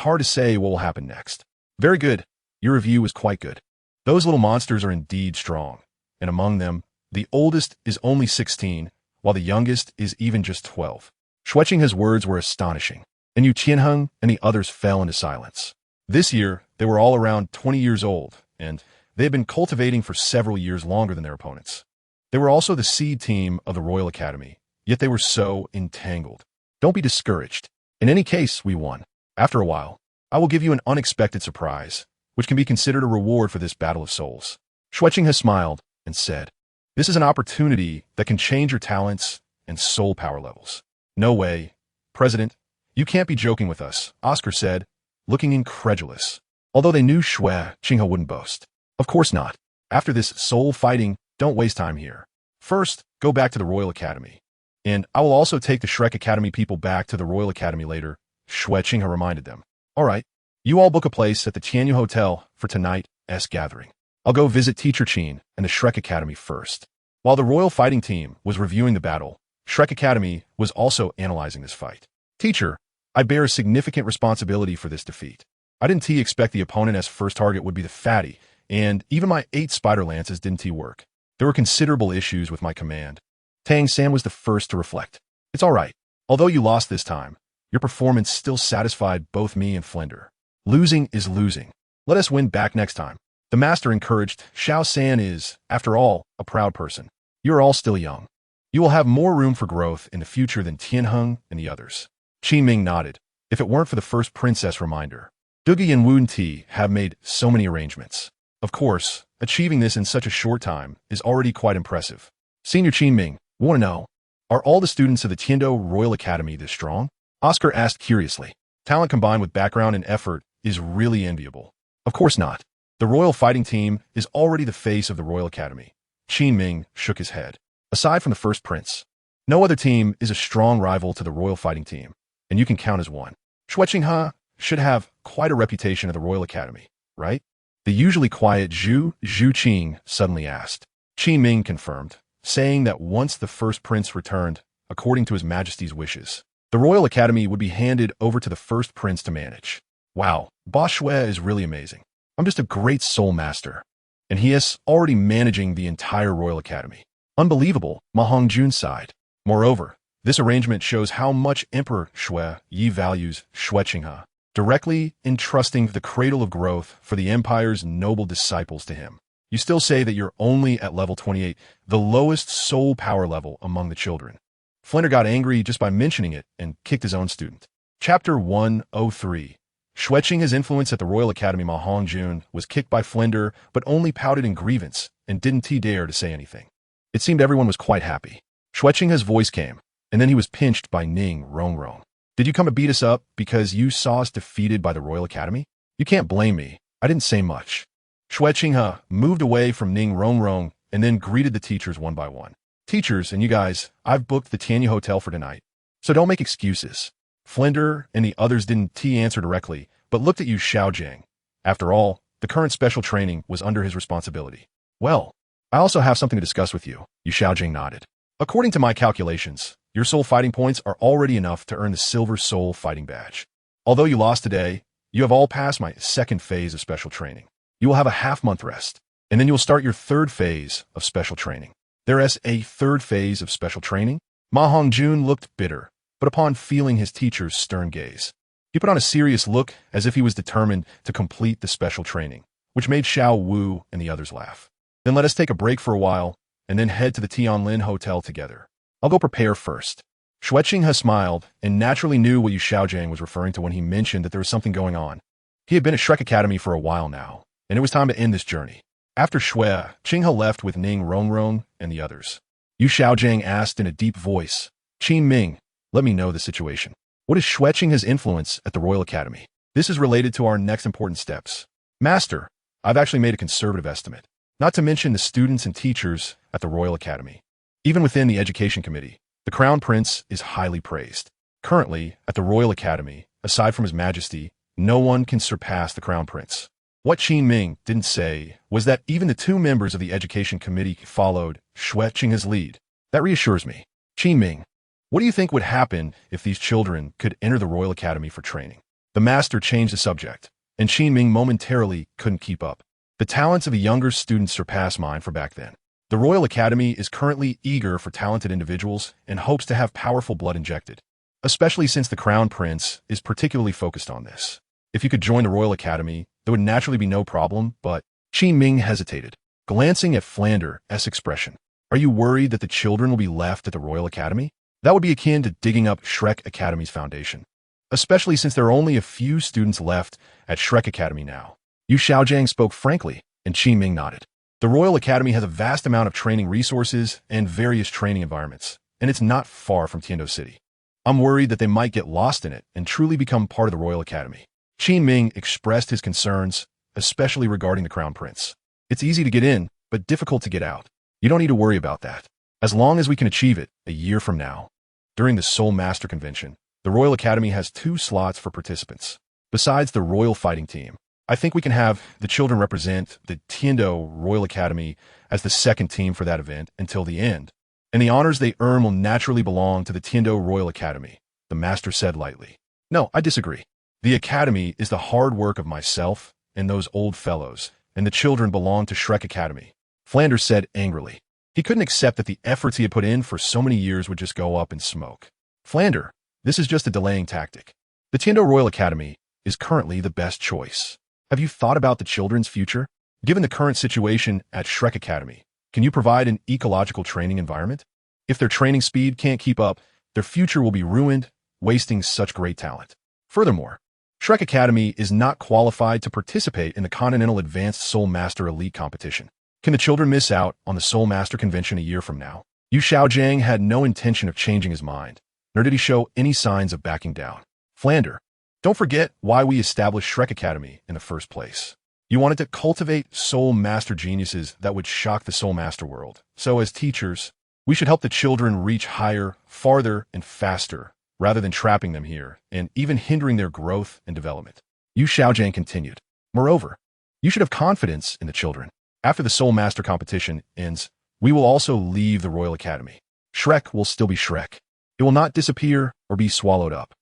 hard to say what will happen next. Very good. Your review was quite good. Those little monsters are indeed strong, and among them, the oldest is only 16, while the youngest is even just 12. Xue Qinghe's words were astonishing, and Yu Qianheng and the others fell into silence. This year, they were all around 20 years old, and they had been cultivating for several years longer than their opponents. They were also the seed team of the Royal Academy, yet they were so entangled. Don't be discouraged. In any case, we won. After a while, I will give you an unexpected surprise, which can be considered a reward for this battle of souls. Xue Qinghe smiled and said, this is an opportunity that can change your talents and soul power levels. No way. President, you can't be joking with us, Oscar said, looking incredulous. Although they knew Xue Qinghe wouldn't boast. Of course not. After this soul fighting, don't waste time here. First, go back to the Royal Academy. And I will also take the Shrek Academy people back to the Royal Academy later, Xue Qinghe reminded them. All right, you all book a place at the Qianyu Hotel for tonight's gathering. I'll go visit Teacher Qin and the Shrek Academy first. While the Royal Fighting Team was reviewing the battle, Shrek Academy was also analyzing this fight. Teacher, I bear a significant responsibility for this defeat. I didn't expect the opponent's first target would be the fatty, and even my 8 spider lances didn't work. There were considerable issues with my command. Tang San was the first to reflect. It's all right. Although you lost this time, your performance still satisfied both me and Flinder. Losing is losing. Let us win back next time. The master encouraged. Xiao San is, after all, a proud person. You are all still young. You will have more room for growth in the future than Tianheng and the others. Qingming nodded. If it weren't for the first princess reminder, Dugi and Wu Ti have made so many arrangements. Of course, achieving this in such a short time is already quite impressive. Senior Qingming, we want to know, are all the students of the Tiando Royal Academy this strong? Oscar asked curiously. Talent combined with background and effort is really enviable. Of course not. The Royal Fighting Team is already the face of the Royal Academy. Qingming shook his head. Aside from the first prince, no other team is a strong rival to the Royal Fighting Team, and you can count as one. Xue Qinghe should have quite a reputation at the Royal Academy, right? The usually quiet Xue Qinghe suddenly asked. Qingming confirmed, saying that once the first prince returned, according to His Majesty's wishes, the Royal Academy would be handed over to the first prince to manage. Wow, Boss Xue is really amazing. I'm just a great soulmaster, and he is already managing the entire Royal Academy. Unbelievable, Ma Hongjun sighed. Moreover, this arrangement shows how much Emperor Xue Yi values Xue Qinghe, directly entrusting the cradle of growth for the empire's noble disciples to him. You still say that you're only at level 28, the lowest soul power level among the children. Flinder got angry just by mentioning it and kicked his own student. Chapter 103. Xue Qinghe's influence at the Royal Academy. Ma Hongjun was kicked by Flinder, but only pouted in grievance and didn't dare to say anything. It seemed everyone was quite happy. Xue Qinghe's voice came, and then he was pinched by Ning Rongrong. Did you come to beat us up because you saw us defeated by the Royal Academy? You can't blame me. I didn't say much. Xue Qinghe moved away from Ning Rongrong and then greeted the teachers one by one. Teachers and you guys, I've booked the Tianyu Hotel for tonight, so don't make excuses. Flinder and the others didn't answer directly, but looked at Yu Xiaojiang. After all, the current special training was under his responsibility. Well, I also have something to discuss with you. Yu Xiaojiang nodded. According to my calculations, your soul fighting points are already enough to earn the Silver Soul Fighting Badge. Although you lost today, you have all passed my second phase of special training. You will have a half-month rest, and then you will start your third phase of special training. There is a third phase of special training? Ma Hongjun looked bitter, but upon feeling his teacher's stern gaze, he put on a serious look as if he was determined to complete the special training, which made Xiao Wu and the others laugh. Then let us take a break for a while, and then head to the Tianlin Hotel together. I'll go prepare first. Xue Qinghe smiled and naturally knew what Yu Xiaojiang was referring to when he mentioned that there was something going on. He had been at Shrek Academy for a while now, and it was time to end this journey. After Xue Qinghe left with Ning Rongrong and the others, Yu Xiaojiang asked in a deep voice, Qingming, let me know the situation. What is Xue Qinghe's influence at the Royal Academy? This is related to our next important steps. Master, I've actually made a conservative estimate, not to mention the students and teachers at the Royal Academy. Even within the Education Committee, the Crown Prince is highly praised. Currently, at the Royal Academy, aside from His Majesty, no one can surpass the Crown Prince. What Qingming didn't say was that even the 2 members of the Education Committee followed Xue Qinghe's lead. That reassures me. Qingming, what do you think would happen if these children could enter the Royal Academy for training? The master changed the subject, and Qingming momentarily couldn't keep up. The talents of the younger students surpass mine for back then. The Royal Academy is currently eager for talented individuals and hopes to have powerful blood injected, especially since the Crown Prince is particularly focused on this. If you could join the Royal Academy, there would naturally be no problem, but Qingming hesitated, glancing at Flander's expression. Are you worried that the children will be left at the Royal Academy? That would be akin to digging up Shrek Academy's foundation, especially since there are only a few students left at Shrek Academy now. Yu Xiaojiang spoke frankly, and Qingming nodded. The Royal Academy has a vast amount of training resources and various training environments, and it's not far from Tiando City. I'm worried that they might get lost in it and truly become part of the Royal Academy. Qingming expressed his concerns, especially regarding the Crown Prince. It's easy to get in, but difficult to get out. You don't need to worry about that, as long as we can achieve it a year from now. During the Soul Master Convention, the Royal Academy has 2 slots for participants. Besides the Royal Fighting Team, I think we can have the children represent the Tiando Royal Academy as the second team for that event until the end, and the honors they earn will naturally belong to the Tiando Royal Academy, the master said lightly. No, I disagree. The academy is the hard work of myself and those old fellows, and the children belong to Shrek Academy, Flanders said angrily. He couldn't accept that the efforts he had put in for so many years would just go up in smoke. Flander, this is just a delaying tactic. The Tiando Royal Academy is currently the best choice. Have you thought about the children's future? Given the current situation at Shrek Academy, can you provide an ecological training environment? If their training speed can't keep up, their future will be ruined, wasting such great talent. Furthermore, Shrek Academy is not qualified to participate in the Continental Advanced Soulmaster Elite competition. Can the children miss out on the Soulmaster Convention a year from now? Yu Xiaojiang had no intention of changing his mind, nor did he show any signs of backing down. Flander, don't forget why we established Shrek Academy in the first place. You wanted to cultivate soul master geniuses that would shock the soul master world. So as teachers, we should help the children reach higher, farther, and faster, rather than trapping them here and even hindering their growth and development. Yu Xiaojiang continued. Moreover, you should have confidence in the children. After the Soul Master competition ends, we will also leave the Royal Academy. Shrek will still be Shrek. It will not disappear or be swallowed up.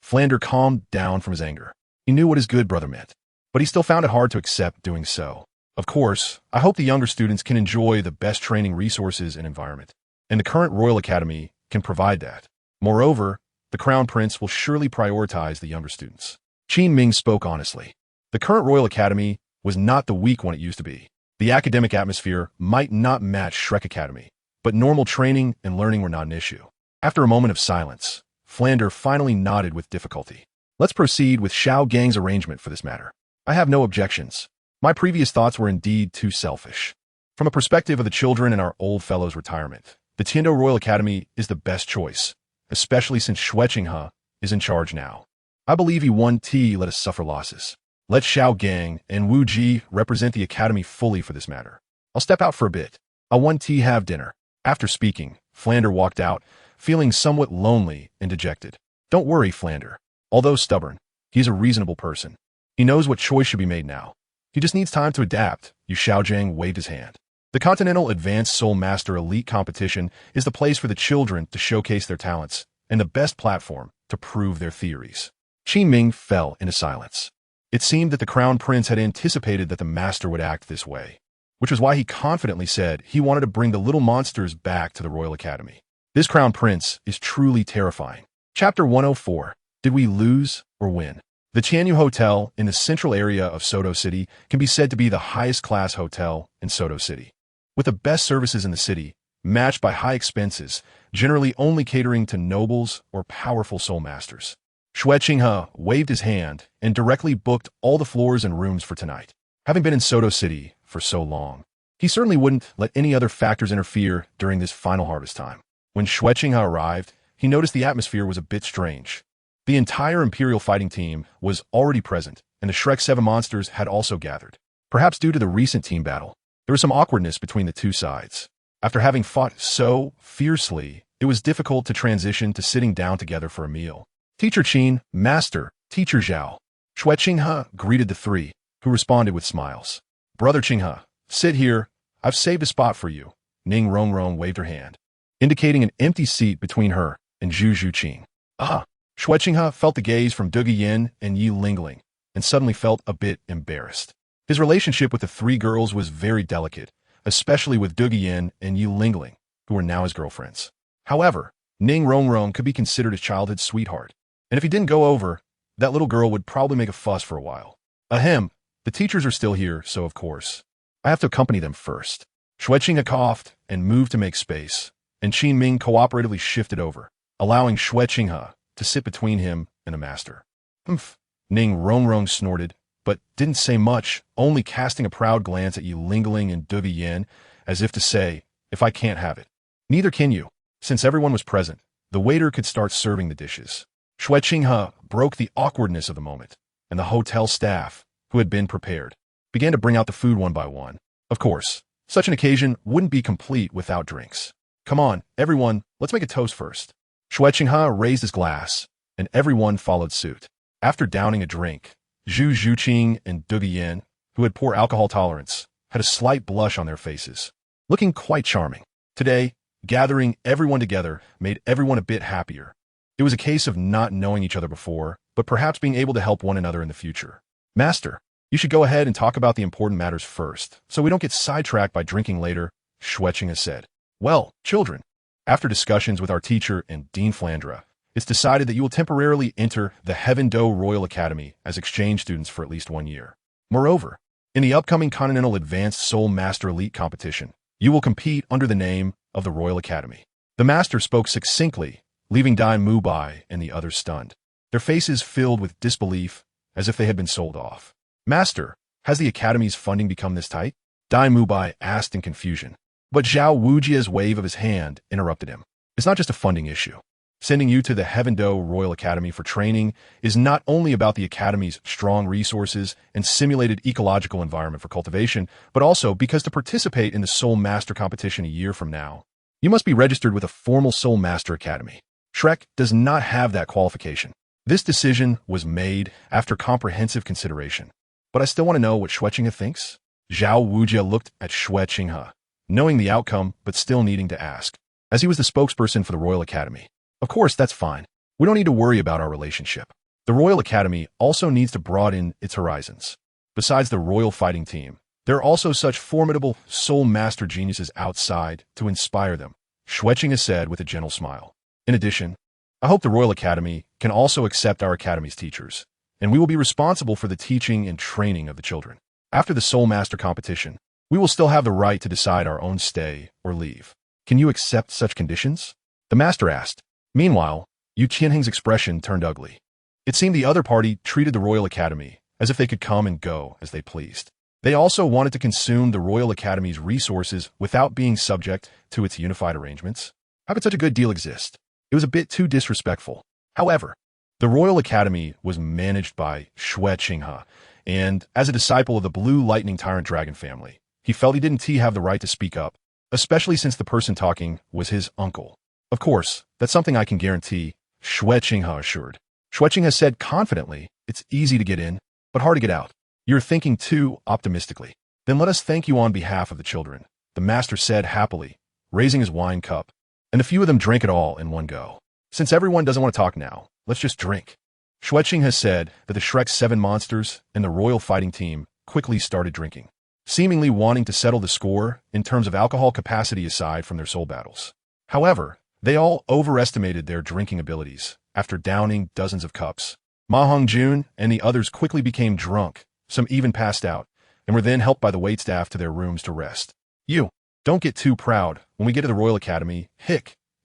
Flander calmed down from his anger. He knew what his good brother meant, but he still found it hard to accept doing so. Of course, I hope the younger students can enjoy the best training resources and environment, and the current Royal Academy can provide that. Moreover, the Crown Prince will surely prioritize the younger students. Qin Ming spoke honestly. The current Royal Academy was not the weak one it used to be. The academic atmosphere might not match Shrek Academy, but normal training and learning were not an issue. After a moment of silence, Flander finally nodded with difficulty. Let's proceed with Xiao Gang's arrangement for this matter. I have no objections. My previous thoughts were indeed too selfish. From a perspective of the children and our old fellow's retirement, the Tiando Royal Academy is the best choice, especially since Xue Qinghe is in charge now. I believe he won't let us suffer losses. Let Xiao Gang and Wu Ji represent the academy fully for this matter. I'll step out for a bit. I'll have dinner. After speaking, Flander walked out, feeling somewhat lonely and dejected. Don't worry, Flander. Although stubborn, he's a reasonable person. He knows what choice should be made now. He just needs time to adapt. Yu Xiaojiang waved his hand. The Continental Advanced Soul Master Elite competition is the place for the children to showcase their talents and the best platform to prove their theories. Qin Ming fell into silence. It seemed that the Crown Prince had anticipated that the master would act this way, which was why he confidently said he wanted to bring the little monsters back to the Royal Academy. This Crown Prince is truly terrifying. Chapter 104. Did we lose or win? The Qianyu Hotel in the central area of Soto City can be said to be the highest class hotel in Soto City. With the best services in the city, matched by high expenses, generally only catering to nobles or powerful soul masters. Xue Qinghe waved his hand and directly booked all the floors and rooms for tonight. Having been in Soto City for so long, he certainly wouldn't let any other factors interfere during this final harvest time. When Xue Qinghe arrived, he noticed the atmosphere was a bit strange. The entire Imperial fighting team was already present, and the Shrek 7 monsters had also gathered. Perhaps due to the recent team battle, there was some awkwardness between the two sides. After having fought so fiercely, it was difficult to transition to sitting down together for a meal. Teacher Qin, Master, Teacher Zhao. Xue Qinghe greeted the three, who responded with smiles. Brother Qinghe, sit here. I've saved a spot for you. Ning Rongrong waved her hand, indicating an empty seat between her and Zhu Zhuqing. Ah! Xue Qinghe felt the gaze from Duge Yin and Yi Lingling, and suddenly felt a bit embarrassed. His relationship with the three girls was very delicate, especially with Duge Yin and Yi Lingling, who were now his girlfriends. However, Ning Rongrong could be considered his childhood sweetheart, and if he didn't go over, that little girl would probably make a fuss for a while. Ahem, the teachers are still here, so of course, I have to accompany them first. Xue Qinghe coughed and moved to make space, and Qin Ming cooperatively shifted over, allowing Xue Qinghe to sit between him and the master. Humph. Ning Rongrong snorted, but didn't say much, only casting a proud glance at Yi Lingling and Duge Yin, as if to say, if I can't have it, neither can you. Since everyone was present, the waiter could start serving the dishes. Xue Qinghe broke the awkwardness of the moment, and the hotel staff, who had been prepared, began to bring out the food one by one. Of course, such an occasion wouldn't be complete without drinks. Come on, everyone, let's make a toast first. Xue Qinghe raised his glass, and everyone followed suit. After downing a drink, Zhu Zhuqing and Duge Yin, who had poor alcohol tolerance, had a slight blush on their faces, looking quite charming. Today, gathering everyone together made everyone a bit happier. It It was a case of not knowing each other before, but perhaps being able to help one another in the future. Master, you should go ahead and talk about the important matters first, so we don't get sidetracked by drinking later, Xue Qinghe said. Well, children, after discussions with our teacher and Dean Flandra, it's decided that you will temporarily enter the Heaven Do Royal Academy as exchange students for at least 1 year. Moreover, in the upcoming Continental Advanced Soul Master Elite competition, you will compete under the name of the Royal Academy. The master spoke succinctly, leaving Dai Mubai and the others stunned, their faces filled with disbelief as if they had been sold off. Master, has the Academy's funding become this tight? Dai Mubai asked in confusion, but Zhao Wujia's wave of his hand interrupted him. It's not just a funding issue. Sending you to the Heaven Do Royal Academy for training is not only about the Academy's strong resources and simulated ecological environment for cultivation, but also because to participate in the Soul Master competition a year from now, you must be registered with a formal Soul Master Academy. Shrek does not have that qualification. This decision was made after comprehensive consideration. But I still want to know what Xue Qinghe thinks. Zhao Wujia looked at Xue Qinghe, knowing the outcome but still needing to ask, as he was the spokesperson for the Royal Academy. Of course, that's fine. We don't need to worry about our relationship. The Royal Academy also needs to broaden its horizons. Besides the Royal Fighting Team, there are also such formidable Soul Master geniuses outside to inspire them, Xue Qinghe said with a gentle smile. In addition, I hope the Royal Academy can also accept our Academy's teachers, and we will be responsible for the teaching and training of the children. After the Soul Master competition, we will still have the right to decide our own stay or leave. Can you accept such conditions? The master asked. Meanwhile, Yu Qianheng's expression turned ugly. It seemed the other party treated the Royal Academy as if they could come and go as they pleased. They also wanted to consume the Royal Academy's resources without being subject to its unified arrangements. How could such a good deal exist? It was a bit too disrespectful. However, the Royal Academy was managed by Xue Qinghe, and as a disciple of the Blue Lightning Tyrant Dragon family, he felt he didn't have the right to speak up, especially since the person talking was his uncle. Of course, that's something I can guarantee, Xue Qinghe assured. Xue Qinghe said confidently, it's easy to get in, but hard to get out. You're thinking too optimistically. Then let us thank you on behalf of the children, the master said happily, raising his wine cup, and a few of them drank it all in one go. Since everyone doesn't want to talk now, let's just drink. Xue Qinghe said that the Shrek's 7 monsters and the Royal Fighting Team quickly started drinking, seemingly wanting to settle the score in terms of alcohol capacity aside from their soul battles. However, they all overestimated their drinking abilities after downing dozens of cups. Ma Hongjun and the others quickly became drunk, some even passed out, and were then helped by the waitstaff to their rooms to rest. You, don't get too proud. When we get to the Royal Academy,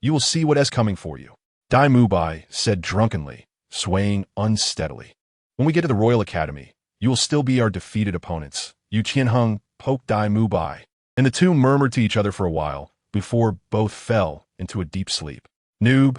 you will see what is coming for you. Dai Mubai said drunkenly, swaying unsteadily. When we get to the Royal Academy, you will still be our defeated opponents. Yu Qianheng poked Dai Mubai, and the two murmured to each other for a while before both fell into a deep sleep. Noob,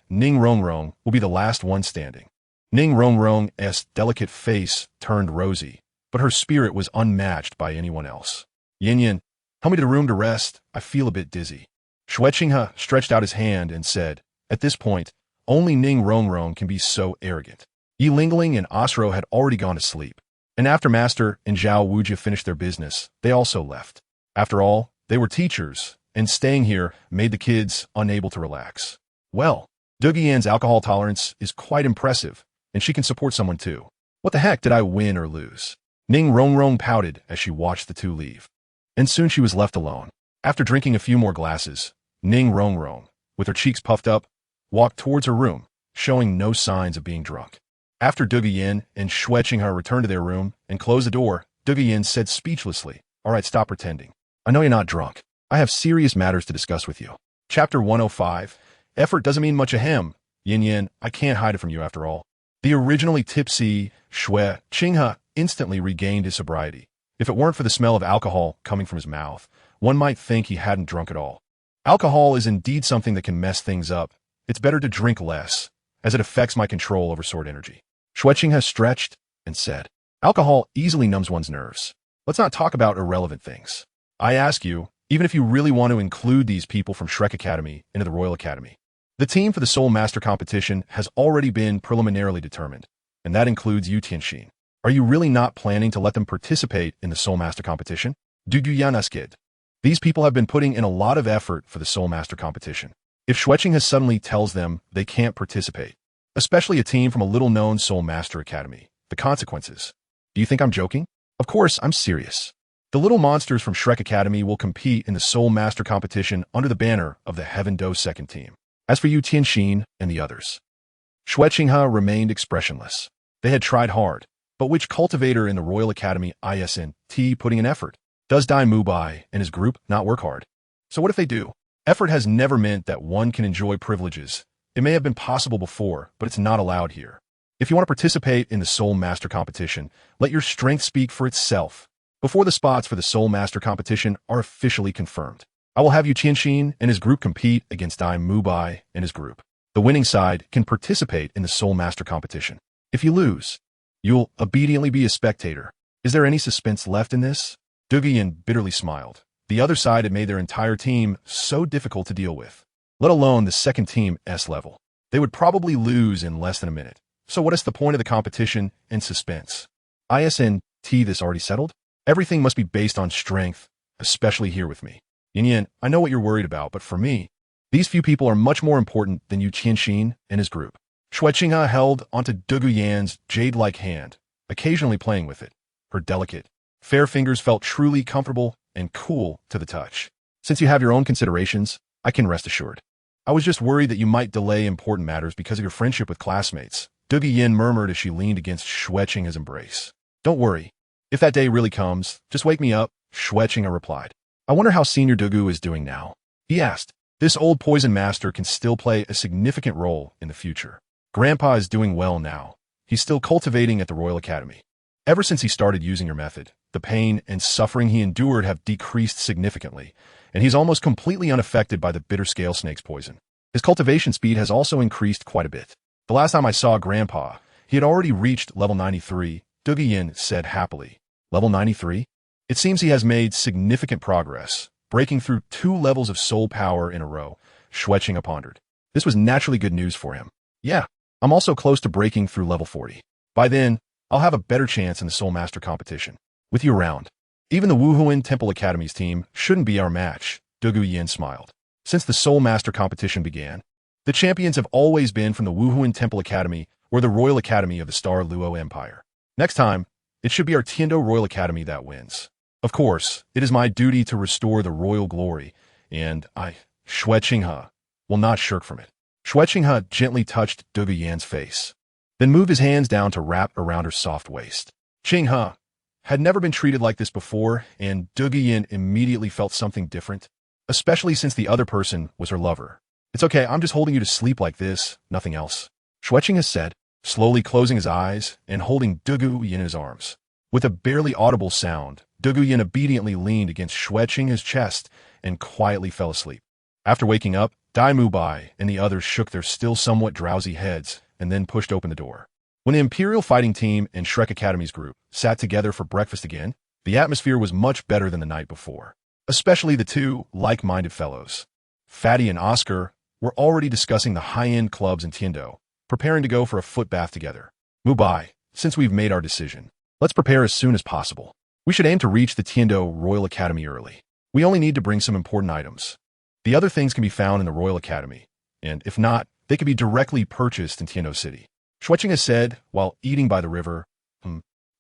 Ning Rongrong will be the last one standing. Ning Rongrong's delicate face turned rosy, but her spirit was unmatched by anyone else. Yin Yin, help me to the room to rest. I feel a bit dizzy. Xue Qinghe stretched out his hand and said, at this point, only Ning Rongrong can be so arrogant. Yi Lingling and Asro had already gone to sleep, and after Master and Zhao Wujia finished their business, they also left. After all, they were teachers, and staying here made the kids unable to relax. Well, Dugian's alcohol tolerance is quite impressive, and she can support someone too. What the heck did I win or lose? Ning Rongrong pouted as she watched the two leave. And soon she was left alone. After drinking a few more glasses, Ning Rongrong, with her cheeks puffed up, walked towards her room, showing no signs of being drunk. After Dugian and Xue Qinghe returned to their room and closed the door, Dugian said speechlessly, all right, stop pretending. I know you're not drunk. I have serious matters to discuss with you. Chapter 105. Effort doesn't mean much ahem. Yin Yin, I can't hide it from you after all. The originally tipsy Xue Qinghe instantly regained his sobriety. If it weren't for the smell of alcohol coming from his mouth, one might think he hadn't drunk at all. Alcohol is indeed something that can mess things up. It's better to drink less, as it affects my control over sword energy. Xue Qinghe stretched and said, alcohol easily numbs one's nerves. Let's not talk about irrelevant things. I ask you, even if you really want to include these people from Shrek Academy into the Royal Academy. The team for the Soul Master competition has already been preliminarily determined, and that includes Yu Tianxin. Are you really not planning to let them participate in the Soul Master competition? Duguyan asked. These people have been putting in a lot of effort for the Soul Master competition. If Xue Qinghe suddenly tells them they can't participate, especially a team from a little-known Soulmaster Academy, the consequences. Do you think I'm joking? Of course, I'm serious. The little monsters from Shrek Academy will compete in the Soulmaster competition under the banner of the Heaven Do second team. As for you, Tianxin and the others. Xue Qinghe remained expressionless. They had tried hard, but which cultivator in the Royal Academy isn't putting in effort? Does Dai Mubai and his group not work hard? So what if they do? Effort has never meant that one can enjoy privileges. It may have been possible before, but it's not allowed here. If you want to participate in the Soul Master competition, let your strength speak for itself. Before the spots for the Soul Master competition are officially confirmed, I will have you Tianxin and his group compete against Dai Mubai and his group. The winning side can participate in the Soul Master competition. If you lose, you'll obediently be a spectator. Is there any suspense left in this? Duguyan bitterly smiled. The other side had made their entire team so difficult to deal with, let alone the second team S level. They would probably lose in less than a minute. So what is the point of the competition and suspense? Isn't this already settled? Everything must be based on strength, especially here with me. Yin, I know what you're worried about, but for me, these few people are much more important than you Tianxin and his group. Xue Qinghe held onto Duguyan's jade-like hand, occasionally playing with it. Her delicate, fair fingers felt truly comfortable and cool to the touch. Since you have your own considerations, I can rest assured. I was just worried that you might delay important matters because of your friendship with classmates. Duguyan murmured as she leaned against Xue Qinghe's embrace. Don't worry. If that day really comes, just wake me up, Xue Qinghe replied. I wonder how Senior Dugu is doing now. He asked. This old poison master can still play a significant role in the future. Grandpa is doing well now. He's still cultivating at the Royal Academy. Ever since he started using your method, the pain and suffering he endured have decreased significantly, and he's almost completely unaffected by the bitter scale snake's poison. His cultivation speed has also increased quite a bit. The last time I saw Grandpa, he had already reached level 93, Duguyan said happily. Level 93? It seems he has made significant progress, breaking through 2 levels of soul power in a row, Xue Qinghe pondered. This was naturally good news for him. Yeah, I'm also close to breaking through level 40. By then, I'll have a better chance in the Soul Master competition. With you around. Even the Wuhuan Temple Academy's team shouldn't be our match, Duguyan smiled. Since the Soul Master competition began, the champions have always been from the Wuhuan Temple Academy or the Royal Academy of the Star Luo Empire. Next time, it should be our Tiando Royal Academy that wins. Of course, it is my duty to restore the royal glory, and Xue Qinghe, will not shirk from it. Xue Qinghe gently touched Duguyan's face, then moved his hands down to wrap around her soft waist. Qinghe had never been treated like this before, and Duguyan immediately felt something different, especially since the other person was her lover. It's okay, I'm just holding you to sleep like this, nothing else. Xue Qinghe said, slowly closing his eyes and holding Duguyan in his arms. With a barely audible sound, Duguyan obediently leaned against Xue Qinghe's chest and quietly fell asleep. After waking up, Dai Mubai and the others shook their still somewhat drowsy heads and then pushed open the door. When the Imperial Fighting Team and Shrek Academy's group sat together for breakfast again, the atmosphere was much better than the night before, especially the two like-minded fellows. Fatty and Oscar were already discussing the high-end clubs in Tiando, preparing to go for a foot bath together. Mubai, since we've made our decision, let's prepare as soon as possible. We should aim to reach the Tiando Royal Academy early. We only need to bring some important items. The other things can be found in the Royal Academy, and if not, they can be directly purchased in Tiando City. Xue Qinghe said while eating by the river,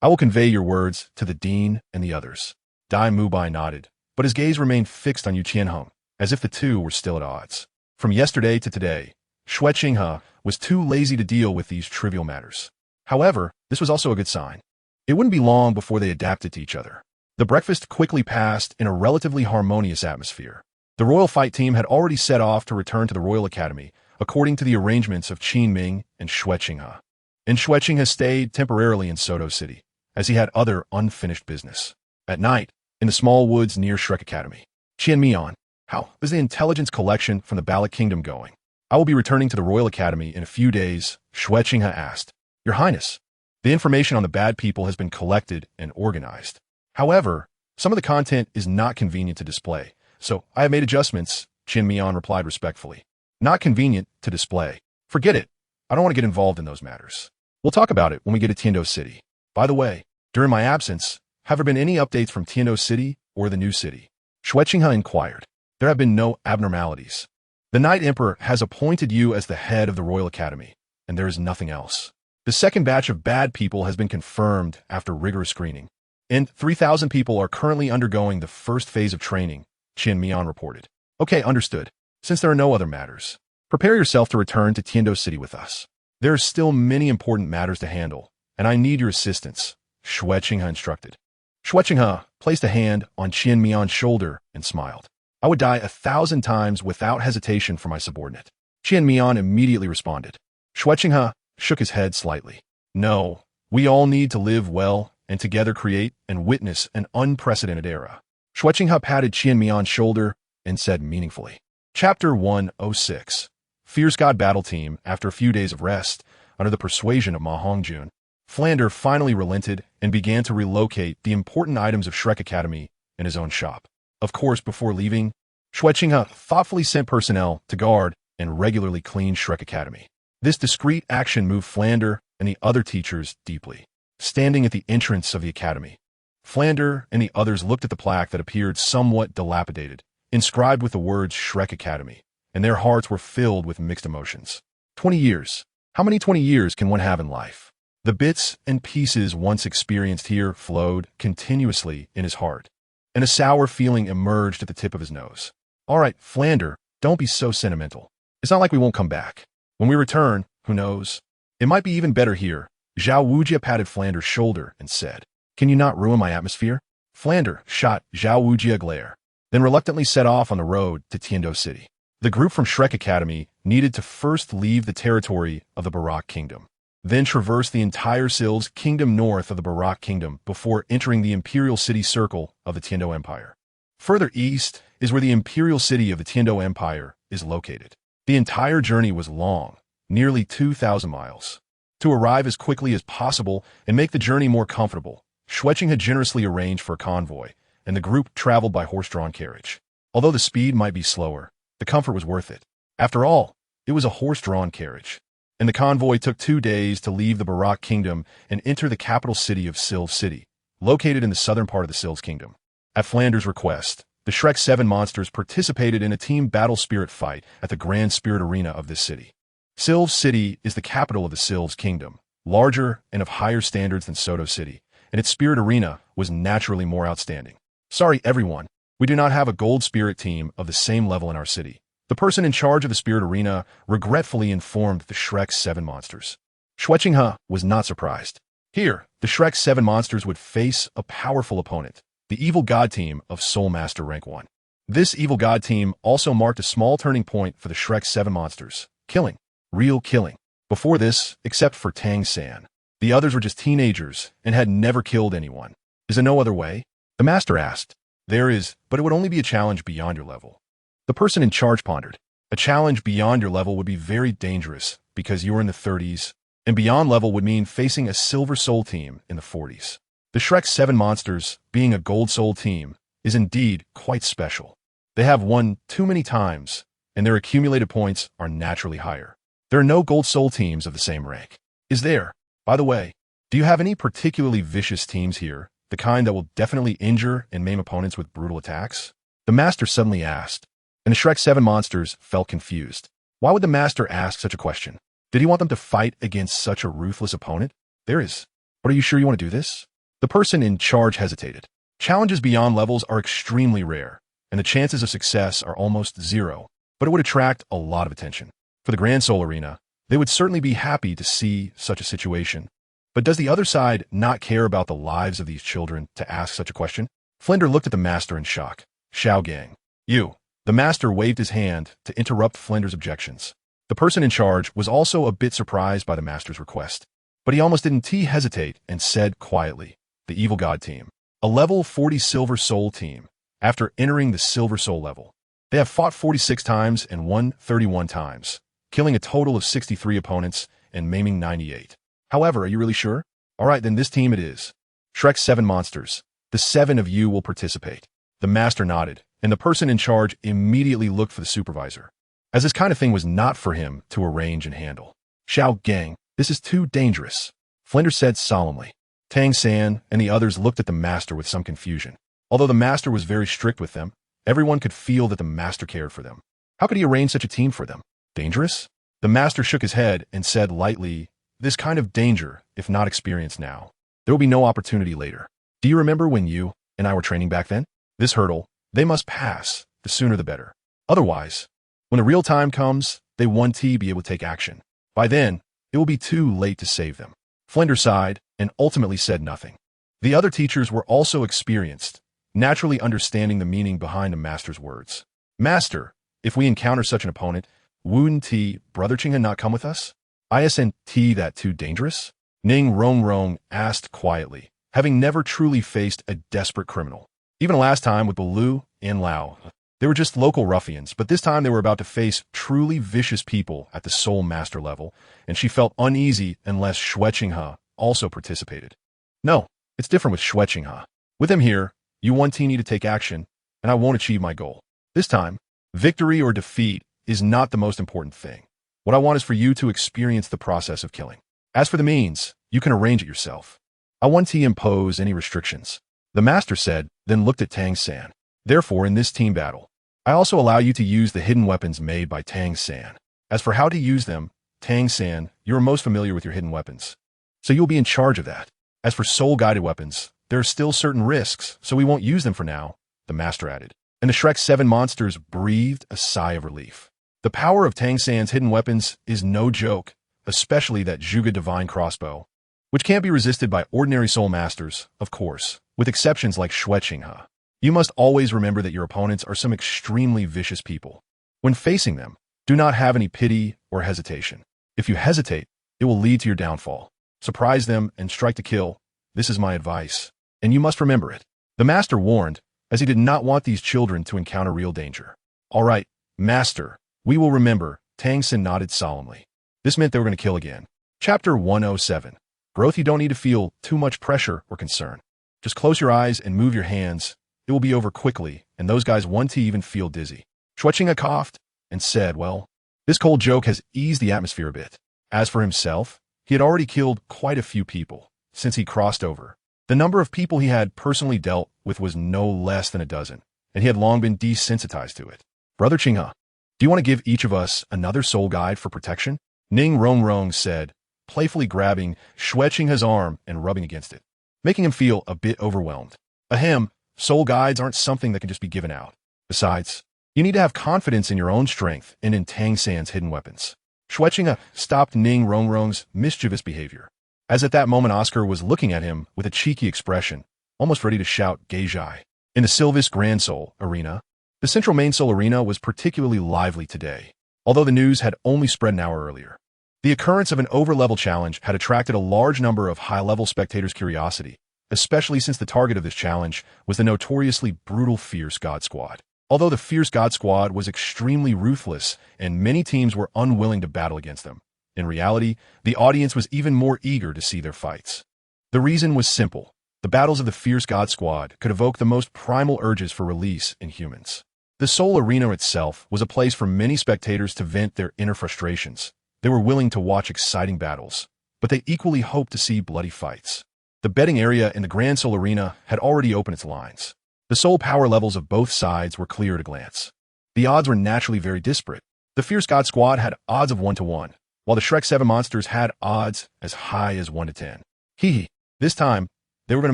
I will convey your words to the dean and the others. Dai Mubai nodded, but his gaze remained fixed on Yu Qianheng, as if the two were still at odds. From yesterday to today, Xue Qinghe was too lazy to deal with these trivial matters. However, this was also a good sign. It wouldn't be long before they adapted to each other. The breakfast quickly passed in a relatively harmonious atmosphere. The Royal Fight Team had already set off to return to the Royal Academy, according to the arrangements of Qin Ming and Xue Qinghe. And Xue Qinghe stayed temporarily in Soto City, as he had other unfinished business. At night, in the small woods near Shrek Academy, Qian Mian, how is the intelligence collection from the Ballot Kingdom going? I will be returning to the Royal Academy in a few days, Xue Qinghe asked. Your Highness, the information on the bad people has been collected and organized. However, some of the content is not convenient to display, so I have made adjustments, Qian Mian replied respectfully. Not convenient to display. Forget it. I don't want to get involved in those matters. We'll talk about it when we get to Tiando City. By the way, during my absence, have there been any updates from Tiando City or the new city? Xue Qinghe inquired. There have been no abnormalities. The Knight Emperor has appointed you as the head of the Royal Academy, and there is nothing else. The second batch of bad people has been confirmed after rigorous screening, and 3,000 people are currently undergoing the first phase of training, Qian Mian reported. Okay, understood. Since there are no other matters, prepare yourself to return to Tiando City with us. There are still many important matters to handle, and I need your assistance, Xue Qinghe instructed. Xue Qinghe placed a hand on Qian Mian's shoulder and smiled. I would die 1,000 times without hesitation for my subordinate. Qian Mian immediately responded. Xue Qinghe shook his head slightly. No, we all need to live well and together create and witness an unprecedented era. Xue Qinghe patted Qian Mian's shoulder and said meaningfully. Chapter 106. Fierce God Battle Team. After a few days of rest, under the persuasion of Ma Hongjun, Flander finally relented and began to relocate the important items of Shrek Academy in his own shop. Of course, before leaving, Xue Qinghe thoughtfully sent personnel to guard and regularly clean Shrek Academy. This discreet action moved Flander and the other teachers deeply. Standing at the entrance of the academy, Flander and the others looked at the plaque that appeared somewhat dilapidated, inscribed with the words Shrek Academy, and their hearts were filled with mixed emotions. 20 years. How many 20 years can one have in life? The bits and pieces once experienced here flowed continuously in his heart, and a sour feeling emerged at the tip of his nose. All right, Flander, don't be so sentimental. It's not like we won't come back. When we return, who knows? It might be even better here. Zhao Wujia patted Flander's shoulder and said, Can you not ruin my atmosphere? Flander shot Zhao Wujia a glare, then reluctantly set off on the road to Tiando City. The group from Shrek Academy needed to first leave the territory of the Barak Kingdom, then traverse the entire Silves Kingdom north of the Barak Kingdom before entering the Imperial City Circle of the Tiando Empire. Further east is where the Imperial City of the Tiando Empire is located. The entire journey was long, nearly 2,000 miles. To arrive as quickly as possible and make the journey more comfortable, Xue Qinghe had generously arranged for a convoy, and the group traveled by horse-drawn carriage. Although the speed might be slower, the comfort was worth it. After all, it was a horse-drawn carriage, and the convoy took 2 days to leave the Barak Kingdom and enter the capital city of Silves City, located in the southern part of the Silves Kingdom. At Flander's request, the Shrek 7 monsters participated in a team battle spirit fight at the Grand Spirit Arena of this city. Silves City is the capital of the Silves Kingdom, larger and of higher standards than Soto City, and its spirit arena was naturally more outstanding. Sorry, everyone, we do not have a gold spirit team of the same level in our city. The person in charge of the spirit arena regretfully informed the Shrek 7 monsters. Xue Qinghe was not surprised. Here, the Shrek 7 monsters would face a powerful opponent, the evil god team of Soulmaster Rank 1. This evil god team also marked a small turning point for the Shrek 7 monsters. Killing. Real killing. Before this, except for Tang San, the others were just teenagers and had never killed anyone. Is there no other way? The master asked. There is, but it would only be a challenge beyond your level. The person in charge pondered. A challenge beyond your level would be very dangerous because you are in the 30s, and beyond level would mean facing a Silver Soul team in the 40s. The Shrek 7 monsters, being a Gold Soul team, is indeed quite special. They have won too many times, and their accumulated points are naturally higher. There are no Gold Soul teams of the same rank. Is there? By the way, do you have any particularly vicious teams here, the kind that will definitely injure and maim opponents with brutal attacks? The master suddenly asked, and the Shrek 7 monsters felt confused. Why would the master ask such a question? Did he want them to fight against such a ruthless opponent? There is. But are you sure you want to do this? The person in charge hesitated. Challenges beyond levels are extremely rare, and the chances of success are almost zero, but it would attract a lot of attention. For the Grand Soul Arena, they would certainly be happy to see such a situation. But does the other side not care about the lives of these children to ask such a question? Flinder looked at the master in shock. Xiao Gang. You. The master waved his hand to interrupt Flinder's objections. The person in charge was also a bit surprised by the master's request, but he almost didn't hesitate and said quietly, the Evil God team. A level 40 Silver Soul team. After entering the Silver Soul level, they have fought 46 times and won 31 times, killing a total of 63 opponents and maiming 98. However, are you really sure? All right, then this team it is. Shrek 7 monsters. The 7 of you will participate. The master nodded, and the person in charge immediately looked for the supervisor, as this kind of thing was not for him to arrange and handle. Xiao Gang, this is too dangerous, Flinder said solemnly. Tang San and the others looked at the master with some confusion. Although the master was very strict with them, everyone could feel that the master cared for them. How could he arrange such a team for them? Dangerous? The master shook his head and said lightly, "This kind of danger, if not experienced now, there will be no opportunity later. Do you remember when you and I were training back then? This hurdle, they must pass, the sooner the better. Otherwise, when the real time comes, they won't be able to take action. By then, it will be too late to save them." Flender sighed and ultimately said nothing. The other teachers were also experienced, naturally understanding the meaning behind the master's words. "Master, if we encounter such an opponent, wouldn't Brother Qinghe not come with us? Isn't that too dangerous?" Ning Rongrong asked quietly, having never truly faced a desperate criminal. Even last time with Baloo and Lao, they were just local ruffians, but this time they were about to face truly vicious people at the soul master level, and she felt uneasy unless Xue Qinghe also participated. "No, it's different with Xue Qinghe. With him here, you want need to take action, and I won't achieve my goal. This time, victory or defeat is not the most important thing. What I want is for you to experience the process of killing. As for the means, you can arrange it yourself. I won't impose any restrictions," the master said, then looked at Tang San. "Therefore, in this team battle, I also allow you to use the hidden weapons made by Tang San. As for how to use them, Tang San, you're most familiar with your hidden weapons, so you'll be in charge of that. As for soul-guided weapons, there are still certain risks, so we won't use them for now," the master added. And the Shrek 7 monsters breathed a sigh of relief. The power of Tang San's hidden weapons is no joke, especially that Zhuge Divine Crossbow, which can't be resisted by ordinary soul masters, of course, with exceptions like Xue Qinghe. You must always remember that your opponents are some extremely vicious people. When facing them, do not have any pity or hesitation. If you hesitate, it will lead to your downfall. Surprise them and strike to kill. This is my advice, and you must remember it," the master warned, as he did not want these children to encounter real danger. "All right, master, we will remember," Tang San nodded solemnly. This meant they were going to kill again. Chapter 107. Growth. You don't need to feel too much pressure or concern. Just close your eyes and move your hands. It will be over quickly, and those guys won't even feel dizzy. Xue Qinghe coughed and said, "Well, this cold joke has eased the atmosphere a bit." As for himself, he had already killed quite a few people since he crossed over. The number of people he had personally dealt with was no less than a dozen, and he had long been desensitized to it. "Brother Qinghe, do you want to give each of us another soul guide for protection?" Ning Rongrong said, playfully grabbing Xue Qinghe's arm and rubbing against it, making him feel a bit overwhelmed. Ahem, soul guides aren't something that can just be given out. Besides, you need to have confidence in your own strength and in Tang San's hidden weapons. Xue Qinghe stopped Ning Rongrong's mischievous behavior, as at that moment Oscar was looking at him with a cheeky expression, almost ready to shout Geijai. In the Sylvis Grand Soul Arena, the Central Main Soul Arena was particularly lively today, although the news had only spread an hour earlier. The occurrence of an over-level challenge had attracted a large number of high-level spectators' curiosity, especially since the target of this challenge was the notoriously brutal Fierce God Squad. Although the Fierce God Squad was extremely ruthless and many teams were unwilling to battle against them, in reality, the audience was even more eager to see their fights. The reason was simple. The battles of the Fierce God Squad could evoke the most primal urges for release in humans. The Soul Arena itself was a place for many spectators to vent their inner frustrations. They were willing to watch exciting battles, but they equally hoped to see bloody fights. The betting area in the Grand Soul Arena had already opened its lines. The soul power levels of both sides were clear at a glance. The odds were naturally very disparate. The Fierce God Squad had odds of 1 to 1, while the Shrek 7 monsters had odds as high as 1 to 10. Hee. This time, they were going to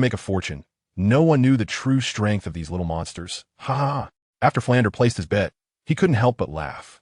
make a fortune. No one knew the true strength of these little monsters. Ha ha. After Flander placed his bet, he couldn't help but laugh.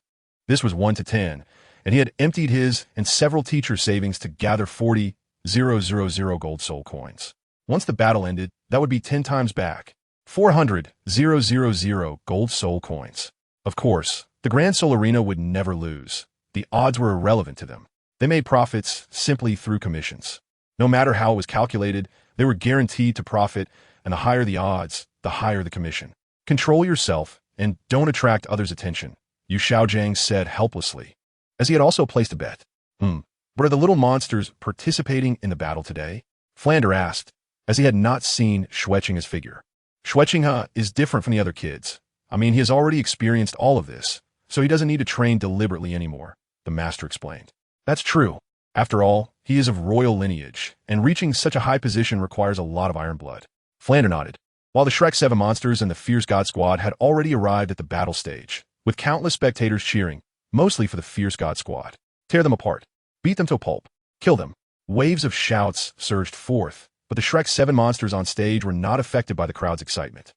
This was 1 to 10, and he had emptied his and several teacher savings to gather 40,000 gold soul coins. Once the battle ended, that would be 10 times back. 400,000 gold soul coins. Of course, the Grand Soul Arena would never lose. The odds were irrelevant to them. They made profits simply through commissions. No matter how it was calculated, they were guaranteed to profit, and the higher the odds, the higher the commission. Control yourself and don't attract others' attention, Yu Xiaojiang said helplessly, as he had also placed a bet. But are the little monsters participating in the battle today? Flander asked, as he had not seen Xue Qinghe's figure. Xue Qinghe is different from the other kids. I mean, he has already experienced all of this, so he doesn't need to train deliberately anymore, the master explained. That's true. After all, he is of royal lineage, and reaching such a high position requires a lot of iron blood. Flander nodded. While the Shrek 7 monsters and the Fierce God Squad had already arrived at the battle stage, with countless spectators cheering, mostly for the fierce god squad. Tear them apart. Beat them to a pulp. Kill them. Waves of shouts surged forth, but the Shrek 7 monsters on stage were not affected by the crowd's excitement.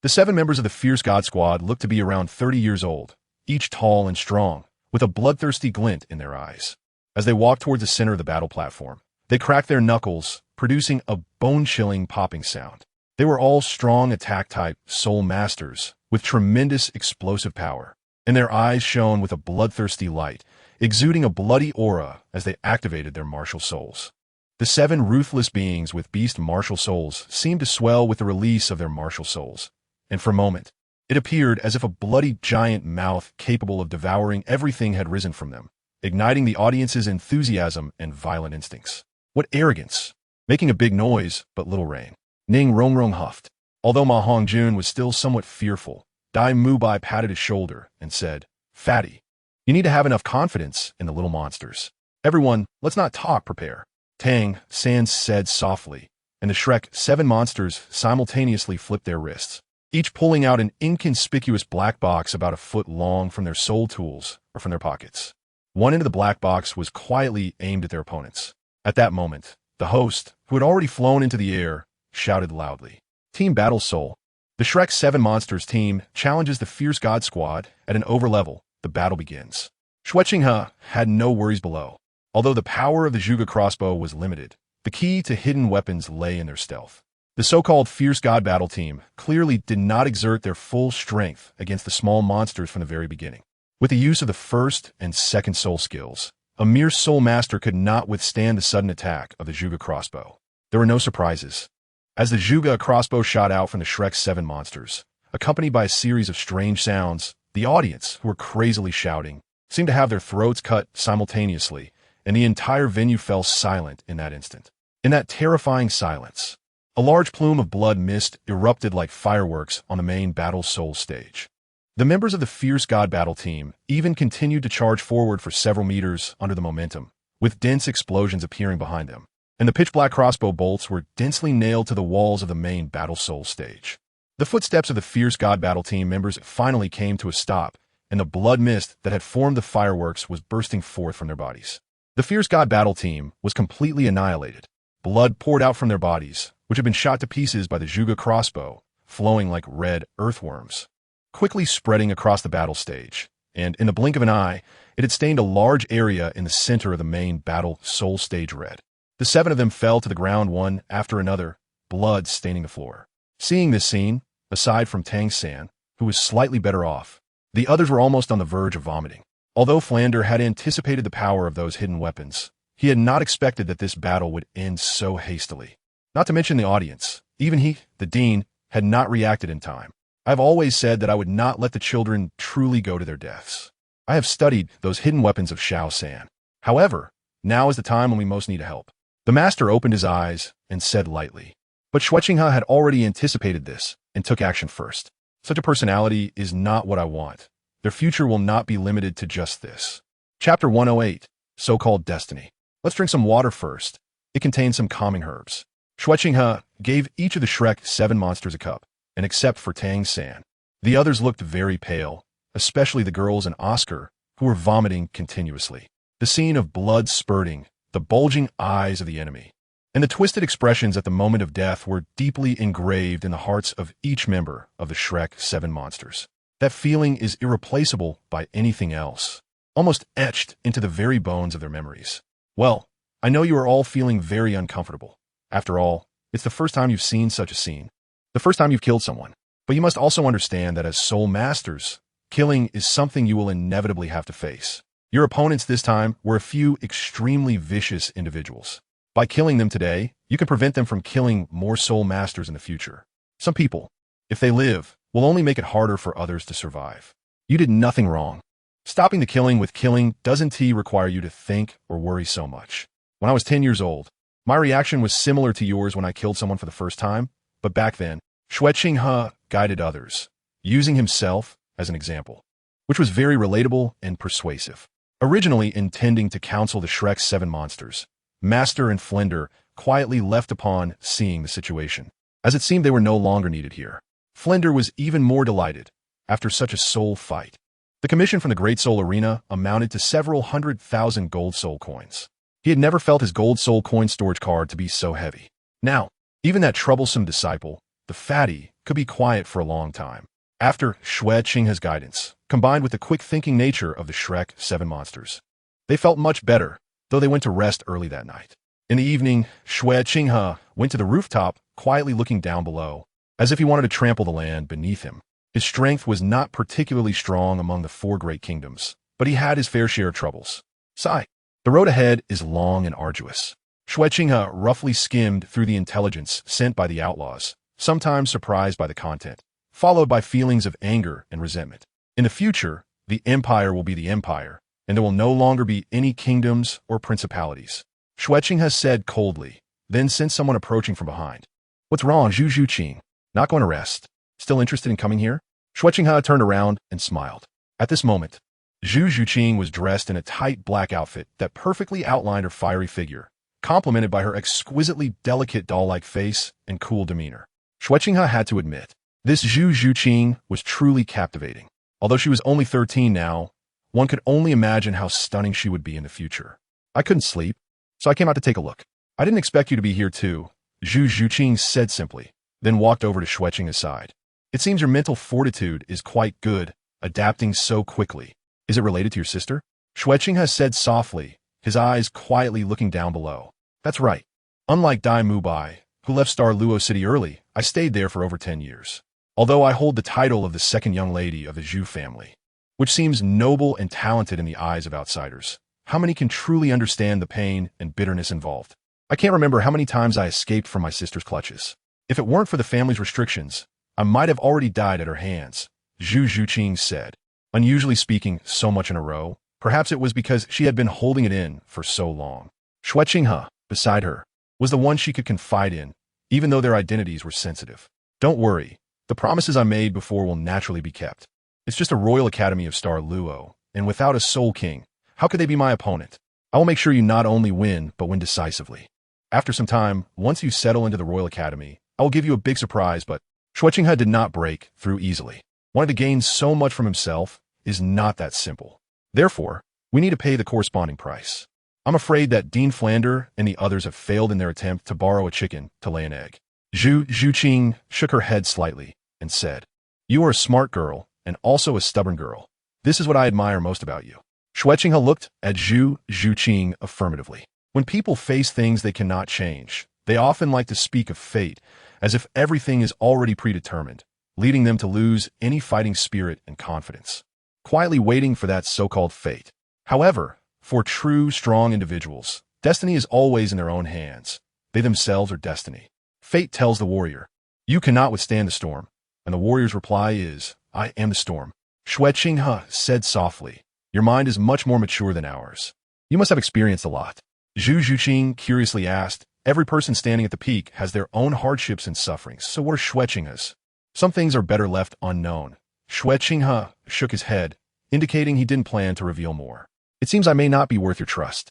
The 7 members of the fierce god squad looked to be around 30 years old, each tall and strong, with a bloodthirsty glint in their eyes. As they walked towards the center of the battle platform, they cracked their knuckles, producing a bone-chilling popping sound. They were all strong attack-type soul masters, with tremendous explosive power, and their eyes shone with a bloodthirsty light, exuding a bloody aura as they activated their martial souls. The 7 ruthless beings with beast martial souls seemed to swell with the release of their martial souls, and for a moment, it appeared as if a bloody giant mouth capable of devouring everything had risen from them, igniting the audience's enthusiasm and violent instincts. What arrogance! Making a big noise, but little rain. Ning Rongrong huffed. Although Ma Hongjun was still somewhat fearful, Dai Mubai patted his shoulder and said, "Fatty, you need to have enough confidence in the little monsters. Everyone, let's not talk, prepare." Tang San said softly, and the Shrek 7 monsters simultaneously flipped their wrists, each pulling out an inconspicuous black box about a foot long from their soul tools or from their pockets. One end of the black box was quietly aimed at their opponents. At that moment, the host, who had already flown into the air, shouted loudly, "Team Battle Soul. The Shrek 7 Monsters team challenges the Fierce God Squad at an overlevel. The battle begins." Xue Qinghe had no worries below. Although the power of the Zhuge crossbow was limited, the key to hidden weapons lay in their stealth. The so-called Fierce God Battle team clearly did not exert their full strength against the small monsters from the very beginning. With the use of the first and second soul skills, a mere soul master could not withstand the sudden attack of the Zhuge crossbow. There were no surprises. As the Zhuge crossbow shot out from the Shrek 7 monsters, accompanied by a series of strange sounds, the audience, who were crazily shouting, seemed to have their throats cut simultaneously, and the entire venue fell silent in that instant. In that terrifying silence, a large plume of blood mist erupted like fireworks on the main Battle Soul stage. The members of the Fierce God Battle team even continued to charge forward for several meters under the momentum, with dense explosions appearing behind them, and the pitch-black crossbow bolts were densely nailed to the walls of the main Battle Soul stage. The footsteps of the Fierce God Battle team members finally came to a stop, and the blood mist that had formed the fireworks was bursting forth from their bodies. The Fierce God Battle team was completely annihilated. Blood poured out from their bodies, which had been shot to pieces by the Zhuge crossbow, flowing like red earthworms, quickly spreading across the battle stage, and in the blink of an eye, it had stained a large area in the center of the main Battle Soul stage red. The 7 of them fell to the ground one after another, blood staining the floor. Seeing this scene, aside from Tang San, who was slightly better off, the others were almost on the verge of vomiting. Although Flander had anticipated the power of those hidden weapons, he had not expected that this battle would end so hastily. Not to mention the audience. Even he, the dean, had not reacted in time. I've always said that I would not let the children truly go to their deaths. I have studied those hidden weapons of Xiao San. However, now is the time when we most need help. The master opened his eyes and said lightly. But Xue Qinghe had already anticipated this and took action first. Such a personality is not what I want. Their future will not be limited to just this. Chapter 108, So-Called Destiny. Let's drink some water first. It contains some calming herbs. Xue Qinghe gave each of the Shrek 7 monsters a cup, and except for Tang San, the others looked very pale, especially the girls and Oscar, who were vomiting continuously. The scene of blood spurting, the bulging eyes of the enemy, and the twisted expressions at the moment of death were deeply engraved in the hearts of each member of the Shrek 7 monsters. That feeling is irreplaceable by anything else, almost etched into the very bones of their memories. Well, I know you are all feeling very uncomfortable. After all, it's the first time you've seen such a scene, the first time you've killed someone. But you must also understand that as soul masters, killing is something you will inevitably have to face. Your opponents this time were a few extremely vicious individuals. By killing them today, you can prevent them from killing more soul masters in the future. Some people, if they live, will only make it harder for others to survive. You did nothing wrong. Stopping the killing with killing doesn't require you to think or worry so much. When I was 10 years old, my reaction was similar to yours when I killed someone for the first time, but back then, Xue Qinghe guided others, using himself as an example, which was very relatable and persuasive. Originally intending to counsel the Shrek 7 monsters, Master and Flinder quietly left upon seeing the situation, as it seemed they were no longer needed here. Flinder was even more delighted after such a soul fight. The commission from the Great Soul Arena amounted to several 100,000 gold soul coins. He had never felt his gold soul coin storage card to be so heavy. Now, even that troublesome disciple, the fatty, could be quiet for a long time. After Xue Qinghe's guidance, combined with the quick-thinking nature of the Shrek 7 monsters, they felt much better, though they went to rest early that night. In the evening, Xue Qinghe went to the rooftop, quietly looking down below, as if he wanted to trample the land beneath him. His strength was not particularly strong among the 4 great kingdoms, but he had his fair share of troubles. Sigh. The road ahead is long and arduous. Xue Qinghe roughly skimmed through the intelligence sent by the outlaws, sometimes surprised by the content, followed by feelings of anger and resentment. In the future, the empire will be the empire, and there will no longer be any kingdoms or principalities. Xue Qinghe said coldly, then sent someone approaching from behind. What's wrong, Xue Qinghe? Not going to rest? Still interested in coming here? Xue Qinghe turned around and smiled. At this moment, Xue Qinghe was dressed in a tight black outfit that perfectly outlined her fiery figure, complemented by her exquisitely delicate doll-like face and cool demeanor. Xue Qinghe had to admit, this Xue Qinghe was truly captivating. Although she was only 13 now, one could only imagine how stunning she would be in the future. I couldn't sleep, so I came out to take a look. I didn't expect you to be here too, Xue Qinghe said simply, then walked over to Xue Qinghe's side. It seems your mental fortitude is quite good, adapting so quickly. Is it related to your sister? Xue Qinghe said softly, his eyes quietly looking down below. That's right. Unlike Dai Mubai, who left Star Luo City early, I stayed there for over 10 years. Although I hold the title of the second young lady of the Xue family, which seems noble and talented in the eyes of outsiders, how many can truly understand the pain and bitterness involved? I can't remember how many times I escaped from my sister's clutches. If it weren't for the family's restrictions, I might have already died at her hands, Xue Qinghe said. Unusually speaking so much in a row, perhaps it was because she had been holding it in for so long. Xue Qinghe, beside her, was the one she could confide in, even though their identities were sensitive. Don't worry, the promises I made before will naturally be kept. It's just a Royal Academy of Star Luo, and without a Soul King, how could they be my opponent? I will make sure you not only win, but win decisively. After some time, once you settle into the Royal Academy, I will give you a big surprise, but Xue Qinghe did not break through easily. Wanting to gain so much from himself is not that simple. Therefore, we need to pay the corresponding price. I'm afraid that Dean Flander and the others have failed in their attempt to borrow a chicken to lay an egg. Xue Qinghe shook her head slightly and said, You are a smart girl and also a stubborn girl. This is what I admire most about you. Xue Qinghe looked at Xue Qinghe affirmatively. When people face things they cannot change, they often like to speak of fate as if everything is already predetermined, leading them to lose any fighting spirit and confidence, quietly waiting for that so-called fate. However, for true, strong individuals, destiny is always in their own hands. They themselves are destiny. Fate tells the warrior, You cannot withstand the storm, and the warrior's reply is, I am the storm. Xue Qinghe said softly, Your mind is much more mature than ours. You must have experienced a lot. Xue Qinghe curiously asked, Every person standing at the peak has their own hardships and sufferings, so what are Xue Qinghe's? Some things are better left unknown. Xue Qinghe shook his head, indicating he didn't plan to reveal more. It seems I may not be worth your trust.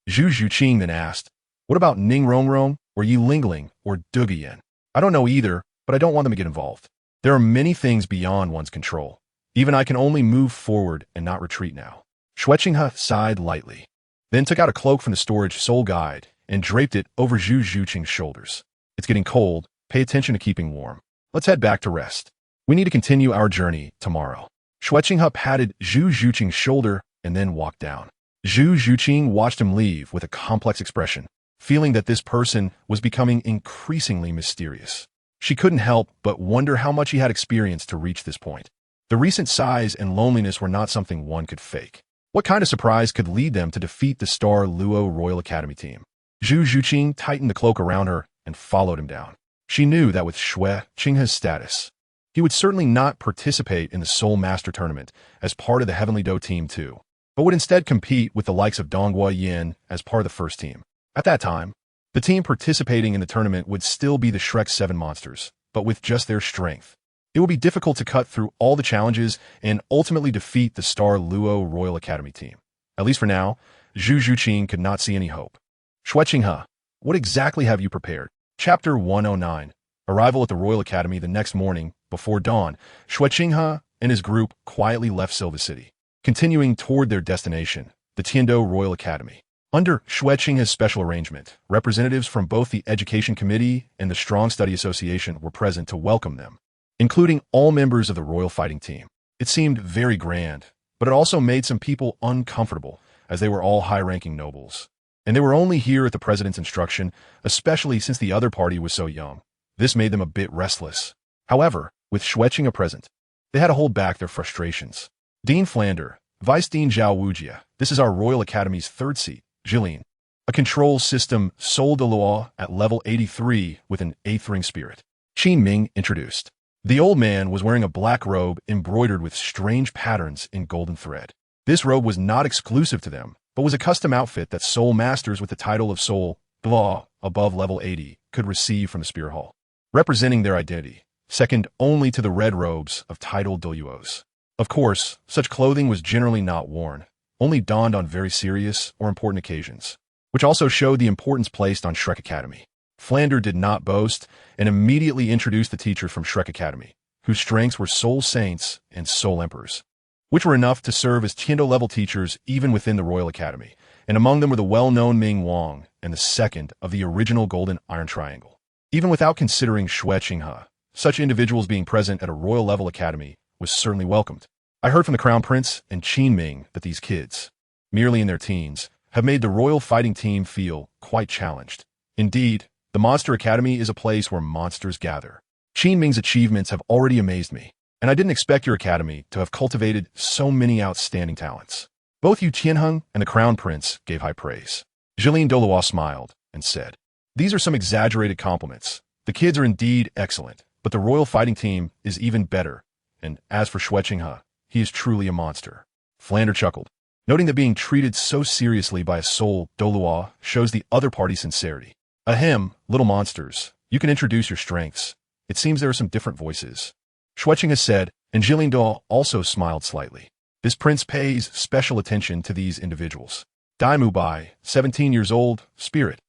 Xue Qinghe then asked, What about Ning Rongrong, or Yi Lingling, or Dugian? I don't know either, but I don't want them to get involved. There are many things beyond one's control. Even I can only move forward and not retreat now. Xue Qinghe sighed lightly, then took out a cloak from the storage soul guide and draped it over Xue Qinghe's shoulders. It's getting cold. Pay attention to keeping warm. Let's head back to rest. We need to continue our journey tomorrow. Xue Qinghe patted Xue Qinghe's shoulder and then walked down. Xue Qinghe watched him leave with a complex expression, feeling that this person was becoming increasingly mysterious. She couldn't help but wonder how much he had experienced to reach this point. The recent sighs and loneliness were not something one could fake. What kind of surprise could lead them to defeat the Star Luo Royal Academy team? Xue Qinghe tightened the cloak around her and followed him down. She knew that with Xue Qinghe's status, he would certainly not participate in the Soul Master tournament as part of the Heavenly Do team too, but would instead compete with the likes of Donghua Yin as part of the first team. At that time, the team participating in the tournament would still be the Shrek 7 monsters, but with just their strength. It would be difficult to cut through all the challenges and ultimately defeat the Star Luo Royal Academy team. At least for now, Xue Qinghe could not see any hope. Xue Qinghe, what exactly have you prepared? Chapter 109. Arrival at the Royal Academy the next morning, before dawn, Xue Qinghe and his group quietly left Silva City. continuing toward their destination, the Tiando Royal Academy. Under Xue Qinghe's special arrangement, representatives from both the Education Committee and the Strong Study Association were present to welcome them, including all members of the Royal Fighting Team. It seemed very grand, but it also made some people uncomfortable, as they were all high-ranking nobles. And they were only here at the president's instruction, especially since the other party was so young. This made them a bit restless. However, with Xue Qinghe present, they had to hold back their frustrations. Dean Flander, Vice Dean Zhao Wujia, this is our Royal Academy's third seat, Jilin. A control system Douluo at level 83 with an 8th ring spirit. Qin Ming introduced. The old man was wearing a black robe embroidered with strange patterns in golden thread. This robe was not exclusive to them, but was a custom outfit that soul masters with the title of soul Douluo above level 80 could receive from the Spear Hall, representing their identity, second only to the red robes of titled Douluos. Of course, such clothing was generally not worn, only donned on very serious or important occasions, which also showed the importance placed on Shrek Academy. Flander did not boast and immediately introduced the teachers from Shrek Academy, whose strengths were Soul Saints and Soul Emperors, which were enough to serve as Tiando-level teachers even within the Royal Academy, and among them were the well-known Ming Wang and the second of the original Golden Iron Triangle. Even without considering Xue Qinghe, such individuals being present at a royal-level academy was certainly welcomed. I heard from the Crown Prince and Qin Ming that these kids, merely in their teens, have made the Royal Fighting Team feel quite challenged. Indeed, the Monster Academy is a place where monsters gather. Qin Ming's achievements have already amazed me, and I didn't expect your academy to have cultivated so many outstanding talents. Both Yu Tianheng and the Crown Prince gave high praise. Jilin Douluo smiled and said, "These are some exaggerated compliments. The kids are indeed excellent, but the Royal Fighting Team is even better, and as for Xue Qinghe, he is truly a monster." Flander chuckled, noting that being treated so seriously by a soul Douluo shows the other party's sincerity. "Ahem, little monsters, you can introduce your strengths. It seems there are some different voices," Xue Qinghe said, and Jilin Douluo also smiled slightly. This prince pays special attention to these individuals. Daimu Bai, 17 years old, Spirit.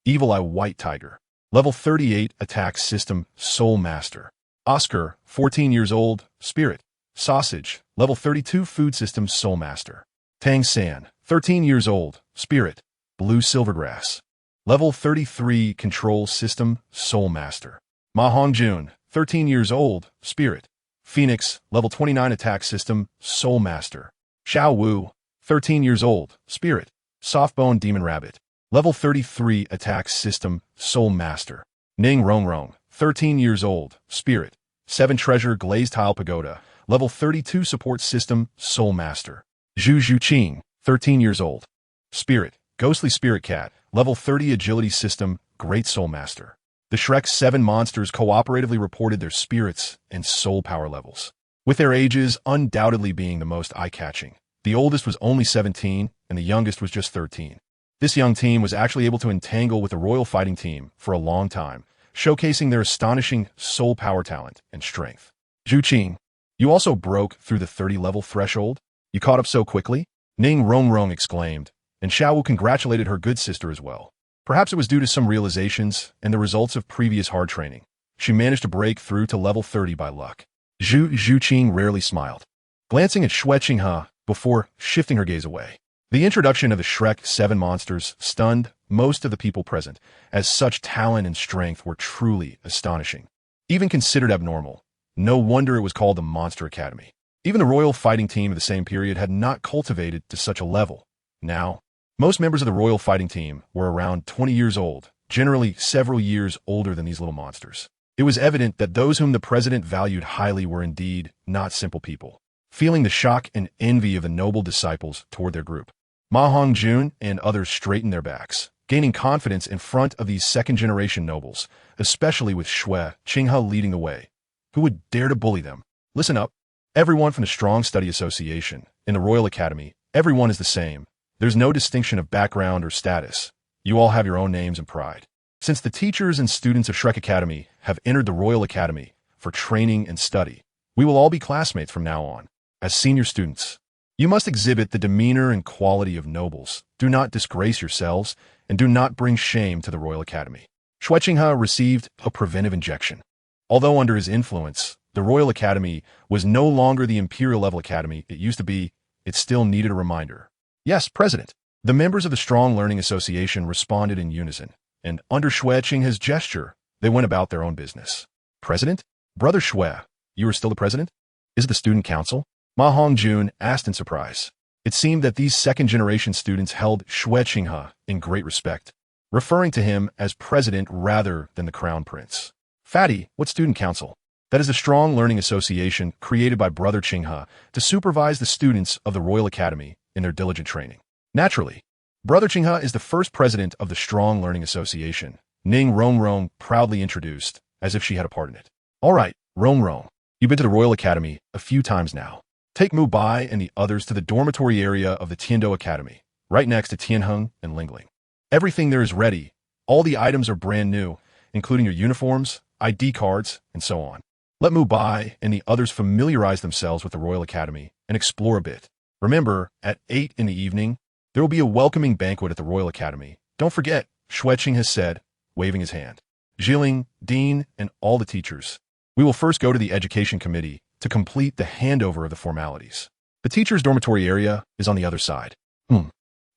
Evil Eye White Tiger. Level 38 Attack System Soul Master. Oscar, 14 years old, Spirit. Sausage, Level 32 Food System Soul Master. Tang San, 13 years old, Spirit. Blue Silvergrass. Level 33 Control System Soul Master. Ma Hongjun, 13 years old, Spirit. Phoenix, Level 29 Attack System Soul Master. Xiao Wu, 13 years old, Spirit. Softbone Demon Rabbit. Level 33 Attack System Soul Master. Ning Rongrong, 13 years old, Spirit. 7 Treasure Glazed Tile Pagoda. Level 32 Support System Soul Master. Zhu Zhuqing, 13 years old, Spirit. Ghostly Spirit Cat. Level 30 Agility System Great Soul Master. The Shrek 7 monsters cooperatively reported their spirits and soul power levels, with their ages undoubtedly being the most eye-catching. The oldest was only 17, and the youngest was just 13. This young team was actually able to entangle with the Royal Fighting Team for a long time, showcasing their astonishing soul power talent and strength. Zhu Qing, you also broke through the 30-level threshold? You caught up so quickly? Ning Rongrong exclaimed, and Xiao Wu congratulated her good sister as well. Perhaps it was due to some realizations and the results of previous hard training. She managed to break through to level 30 by luck. Zhu Zhuqing rarely smiled, glancing at Xue Qinghe before shifting her gaze away. The introduction of the Shrek 7 monsters stunned most of the people present, as such talent and strength were truly astonishing. Even considered abnormal, no wonder it was called the Monster Academy. Even the Royal Fighting Team of the same period had not cultivated to such a level. Now, most members of the Royal Fighting Team were around 20 years old, generally several years older than these little monsters. It was evident that those whom the president valued highly were indeed not simple people, feeling the shock and envy of the noble disciples toward their group. Ma Hongjun and others straightened their backs, gaining confidence in front of these second-generation nobles, especially with Xue Qinghe leading the way. Who would dare to bully them? Listen up. Everyone from the Strong Study Association, in the Royal Academy, everyone is the same. There's no distinction of background or status. You all have your own names and pride. Since the teachers and students of Shrek Academy have entered the Royal Academy for training and study, we will all be classmates from now on. As senior students, you must exhibit the demeanor and quality of nobles. Do not disgrace yourselves, and do not bring shame to the Royal Academy. Xue Qinghe received a preventive injection. Although under his influence, the Royal Academy was no longer the Imperial-level academy it used to be. it still needed a reminder. Yes, President. The members of the Strong Learning Association responded in unison, and under Xue Qinghe's gesture, they went about their own business. President? Brother Xue, you are still the president? Is it the student council? Ma Hongjun asked in surprise. It seemed that these second-generation students held Xue Qinghe in great respect, referring to him as president rather than the crown prince. Fatty, what student council? That is the Strong Learning Association created by Brother Qinghe to supervise the students of the Royal Academy in their diligent training. Naturally, Brother Qinghe is the first president of the Strong Learning Association, Ning Rongrong proudly introduced, as if she had a part in it. All right, Rongrong, you've been to the Royal Academy a few times now. Take Mu Bai and the others to the dormitory area of the Tiando Academy, right next to Tianheng and Lingling. Everything there is ready. All the items are brand new, including your uniforms, ID cards, and so on. Let Mu Bai and the others familiarize themselves with the Royal Academy and explore a bit. Remember, at 8 in the evening, there will be a welcoming banquet at the Royal Academy. Don't forget, Xue Qinghe has said, waving his hand. Jilin, Dean, and all the teachers. We will first go to the Education Committee to complete the handover of the formalities. The teachers' dormitory area is on the other side.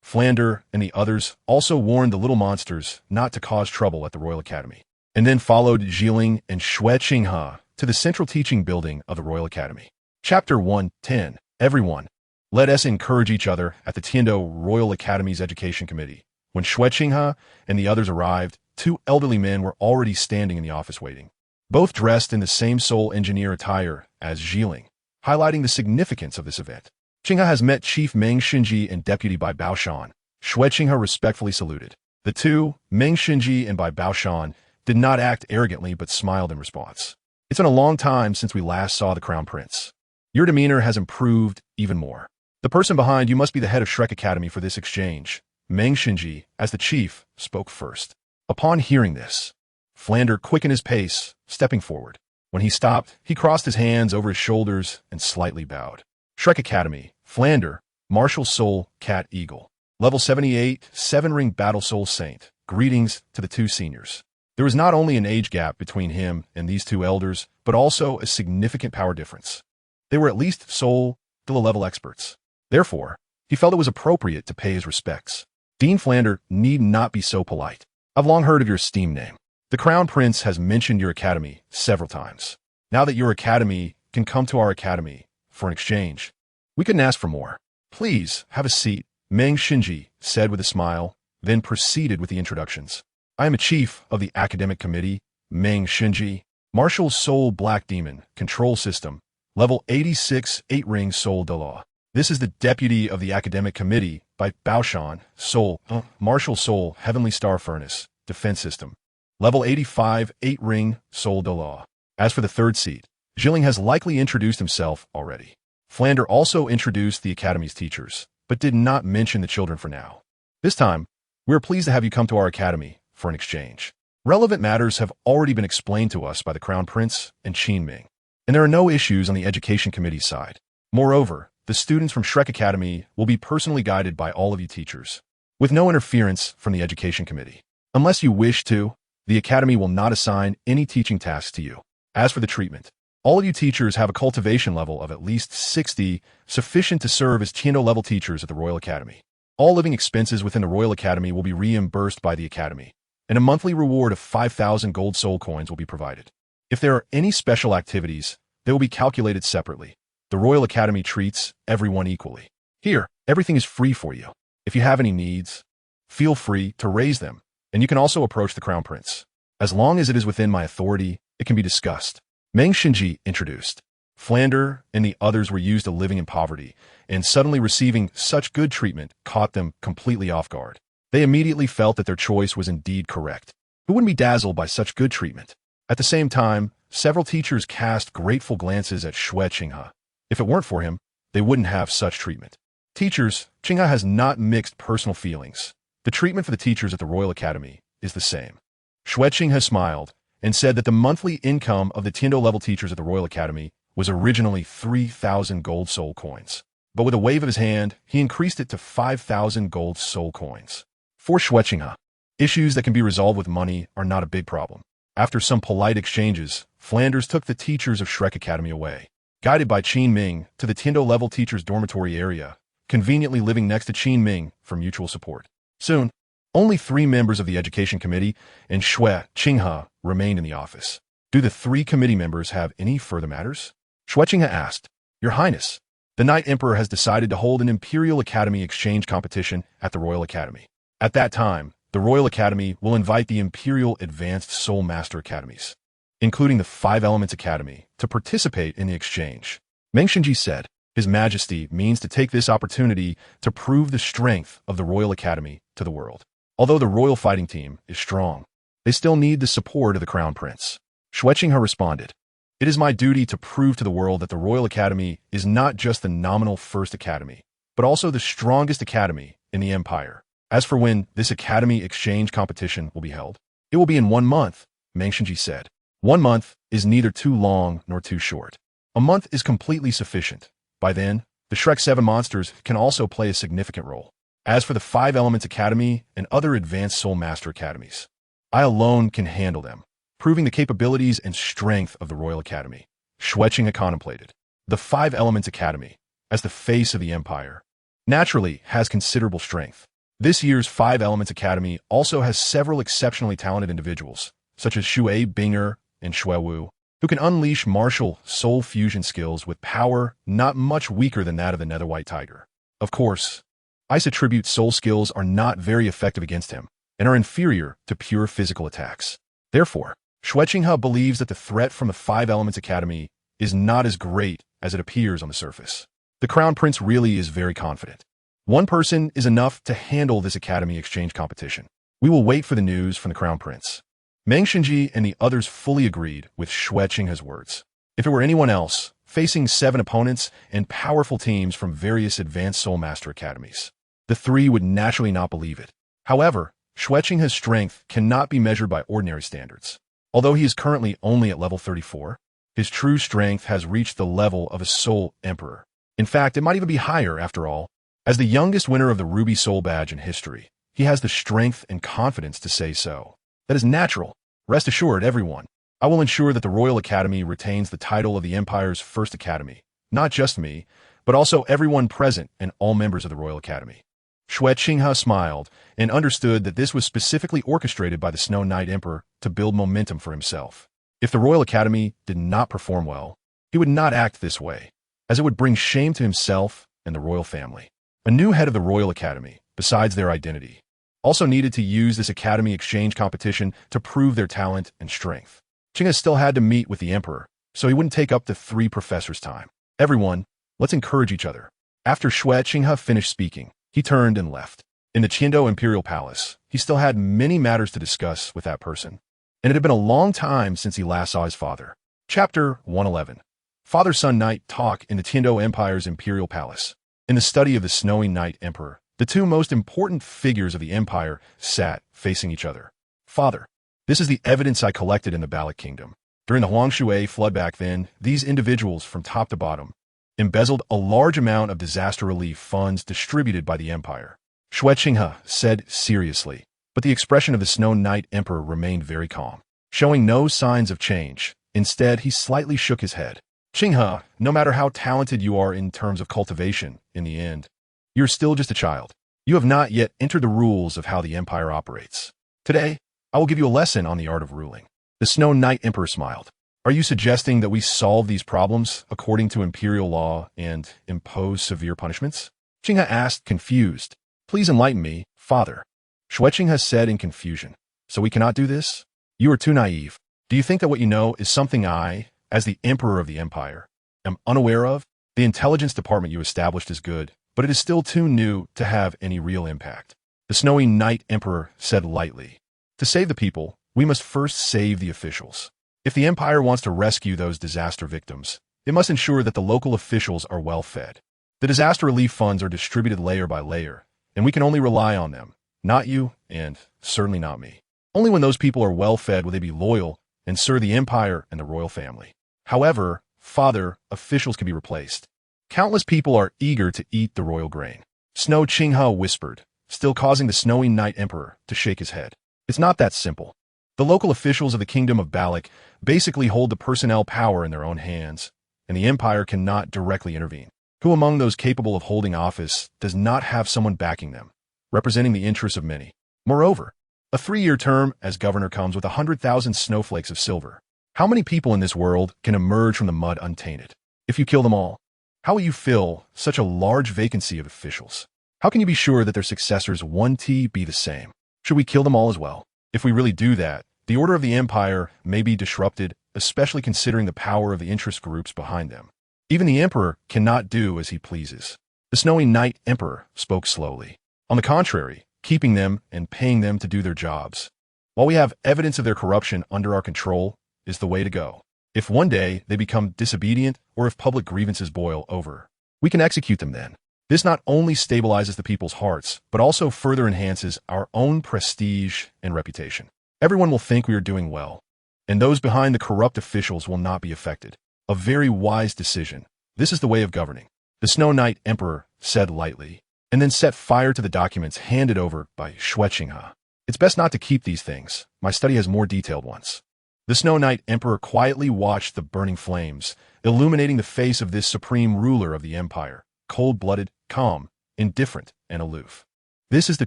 Flander and the others also warned the little monsters not to cause trouble at the Royal Academy, and then followed Jilin and Xue Qinghe to the central teaching building of the Royal Academy. Chapter 1:10. Everyone, let us encourage each other at the Tiando Royal Academy's Education Committee. When Xue Qinghe and the others arrived, two elderly men were already standing in the office waiting, both dressed in the same soul engineer attire as Jilin, highlighting the significance of this event. Qinghe has met Chief Meng Xinji and Deputy Bai Baoshan. Xue Qinghe respectfully saluted. The two, Meng Xinji and Bai Baoshan, did not act arrogantly but smiled in response. It's been a long time since we last saw the Crown Prince. Your demeanor has improved even more. The person behind you must be the head of Shrek Academy for this exchange. Meng Xinji, as the chief, spoke first. Upon hearing this, Flander quickened his pace, stepping forward. When he stopped, he crossed his hands over his shoulders and slightly bowed. Shrek Academy, Flander, Martial Soul, Cat Eagle. Level 78, 7-Ring Battle Soul Saint. Greetings to the two seniors. There was not only an age gap between him and these two elders, but also a significant power difference. They were at least Soul Dilla level experts. Therefore, he felt it was appropriate to pay his respects. Dean Flander need not be so polite. I've long heard of your esteemed name. The Crown Prince has mentioned your academy several times. Now that your academy can come to our academy for an exchange, we couldn't ask for more. Please, have a seat, Meng Xinji said with a smile, then proceeded with the introductions. I am a chief of the academic committee, Meng Xinji, Martial Soul Black Demon, Control System, Level 86, 8-Ring Soul Douluo. This is the deputy of the academic committee by Baoshan, Soul, Martial Soul Heavenly Star Furnace, Defense System, Level 85, 8-Ring Soul Douluo. As for the third seat, Jilin has likely introduced himself already. Flander also introduced the academy's teachers, but did not mention the children for now. This time, we are pleased to have you come to our academy for an exchange. Relevant matters have already been explained to us by the Crown Prince and Qin Ming, and there are no issues on the Education Committee's side. Moreover, the students from Shrek Academy will be personally guided by all of you teachers, with no interference from the Education Committee. Unless you wish to, the Academy will not assign any teaching tasks to you. As for the treatment, all of you teachers have a cultivation level of at least 60, sufficient to serve as Tiando-level teachers at the Royal Academy. All living expenses within the Royal Academy will be reimbursed by the Academy, and a monthly reward of 5,000 gold soul coins will be provided. If there are any special activities, they will be calculated separately. The Royal Academy treats everyone equally. Here, everything is free for you. If you have any needs, feel free to raise them, and you can also approach the Crown Prince. As long as it is within my authority, it can be discussed. Meng Xinji introduced. Flander and the others were used to living in poverty, and suddenly receiving such good treatment caught them completely off guard. They immediately felt that their choice was indeed correct. Who wouldn't be dazzled by such good treatment? At the same time, several teachers cast grateful glances at Xue Qinghe. If it weren't for him, they wouldn't have such treatment. Teachers, Qinghe has not mixed personal feelings. The treatment for the teachers at the Royal Academy is the same. Xue Qinghe smiled and said that the monthly income of the Tiando-level teachers at the Royal Academy was originally 3,000 gold soul coins. But with a wave of his hand, he increased it to 5,000 gold soul coins. For Xue Qinghe, issues that can be resolved with money are not a big problem. After some polite exchanges, Flanders took the teachers of Shrek Academy away, guided by Qin Ming to the Tiando-level teachers' dormitory area conveniently living next to Qin Ming for mutual support. Soon, only 3 members of the Education Committee and Xue Qinghe remained in the office. Do the 3 committee members have any further matters? Xue Qinghe asked. Your Highness, the Knight Emperor has decided to hold an Imperial Academy exchange competition at the Royal Academy. At that time, the Royal Academy will invite the Imperial Advanced Soulmaster Academies, including the 5 Elements Academy, to participate in the exchange. Meng Xinji said, His Majesty means to take this opportunity to prove the strength of the Royal Academy to the world. Although the Royal Fighting Team is strong, they still need the support of the Crown Prince. Xue Qinghe responded, It is my duty to prove to the world that the Royal Academy is not just the nominal first academy, but also the strongest academy in the Empire. As for when this academy exchange competition will be held, it will be in 1 month, Meng Xinji said. 1 month is neither too long nor too short. A month is completely sufficient. By then, the Shrek 7 monsters can also play a significant role. As for the 5 Elements Academy and other advanced Soul Master Academies, I alone can handle them, proving the capabilities and strength of the Royal Academy. Xue Qinghe contemplated. The 5 Elements Academy, as the face of the Empire, naturally has considerable strength. This year's 5 Elements Academy also has several exceptionally talented individuals, such as Xue Qinghe and Xue Wu, who can unleash martial soul fusion skills with power not much weaker than that of the Nether White Tiger. Of course, Ice Attribute soul skills are not very effective against him and are inferior to pure physical attacks. Therefore, Xue Qinghe believes that the threat from the 5 Elements Academy is not as great as it appears on the surface. The Crown Prince really is very confident. 1 person is enough to handle this academy exchange competition. We will wait for the news from the Crown Prince. Meng Xinji and the others fully agreed with Xue Qinghe's words. If it were anyone else, facing 7 opponents and powerful teams from various advanced Soul Master Academies, the 3 would naturally not believe it. However, Xue Qinghe's strength cannot be measured by ordinary standards. Although he is currently only at level 34, his true strength has reached the level of a Soul Emperor. In fact, it might even be higher after all. As the youngest winner of the Ruby Soul Badge in history, he has the strength and confidence to say so. That is natural. Rest assured, everyone. I will ensure that the Royal Academy retains the title of the Empire's first academy. Not just me, but also everyone present and all members of the Royal Academy. Xue Qinghe smiled and understood that this was specifically orchestrated by the Snow Knight Emperor to build momentum for himself. If the Royal Academy did not perform well, he would not act this way, as it would bring shame to himself and the royal family. A new head of the Royal Academy, besides their identity, also needed to use this academy exchange competition to prove their talent and strength. Qinghe still had to meet with the Emperor, so he wouldn't take up the 3 professors' time. Everyone, let's encourage each other. After Xue Qinghe finished speaking, he turned and left. In the Qian Imperial Palace, he still had many matters to discuss with that person, and it had been a long time since he last saw his father. Chapter 111. Father-son Knight talk in the Qian Empire's Imperial Palace. In the study of the Snowy Knight Emperor, the 2 most important figures of the Empire sat facing each other. Father, this is the evidence I collected in the Balik Kingdom. During the Huangshui flood back then, these individuals from top to bottom embezzled a large amount of disaster relief funds distributed by the Empire. Xue Qinghe said seriously, but the expression of the Snow Knight Emperor remained very calm, showing no signs of change. Instead, he slightly shook his head. Qinghe, no matter how talented you are in terms of cultivation, in the end, you're still just a child. You have not yet entered the rules of how the Empire operates. Today, I will give you a lesson on the art of ruling. The Snow Knight Emperor smiled. Are you suggesting that we solve these problems according to imperial law and impose severe punishments? Qinghe asked, confused. Please enlighten me, father. Xue Qinghe said in confusion. So we cannot do this? You are too naive. Do you think that what you know is something I, as the Emperor of the Empire, am unaware of? The intelligence department you established is good, but it is still too new to have any real impact. The Snowy Knight Emperor said lightly. To save the people, we must first save the officials. If the Empire wants to rescue those disaster victims, it must ensure that the local officials are well fed. The disaster relief funds are distributed layer by layer, and we can only rely on them, not you, and certainly not me. Only when those people are well fed will they be loyal and serve the Empire and the royal family. However, father, officials can be replaced. Countless people are eager to eat the royal grain. Snow Qinghe whispered, still causing the Snowy Knight Emperor to shake his head. It's not that simple. The local officials of the Kingdom of Balik basically hold the personnel power in their own hands, and the Empire cannot directly intervene. Who among those capable of holding office does not have someone backing them, representing the interests of many? Moreover, a 3-year term as governor comes with 100,000 snowflakes of silver. How many people in this world can emerge from the mud untainted? If you kill them all, how will you fill such a large vacancy of officials? How can you be sure that their successors won't be the same? Should we kill them all as well? If we really do that, the order of the empire may be disrupted, especially considering the power of the interest groups behind them. Even the emperor cannot do as he pleases. The Snowy Knight Emperor spoke slowly. On the contrary, keeping them and paying them to do their jobs, while we have evidence of their corruption under our control, is the way to go. If one day they become disobedient or if public grievances boil over, we can execute them then. This not only stabilizes the people's hearts, but also further enhances our own prestige and reputation. Everyone will think we are doing well, and those behind the corrupt officials will not be affected. A very wise decision. This is the way of governing, the Snow Knight Emperor said lightly, and then set fire to the documents handed over by Xue Qinghe. It's best not to keep these things. My study has more detailed ones. The Snow Knight Emperor quietly watched the burning flames, illuminating the face of this supreme ruler of the empire, cold-blooded, calm, indifferent, and aloof. This is the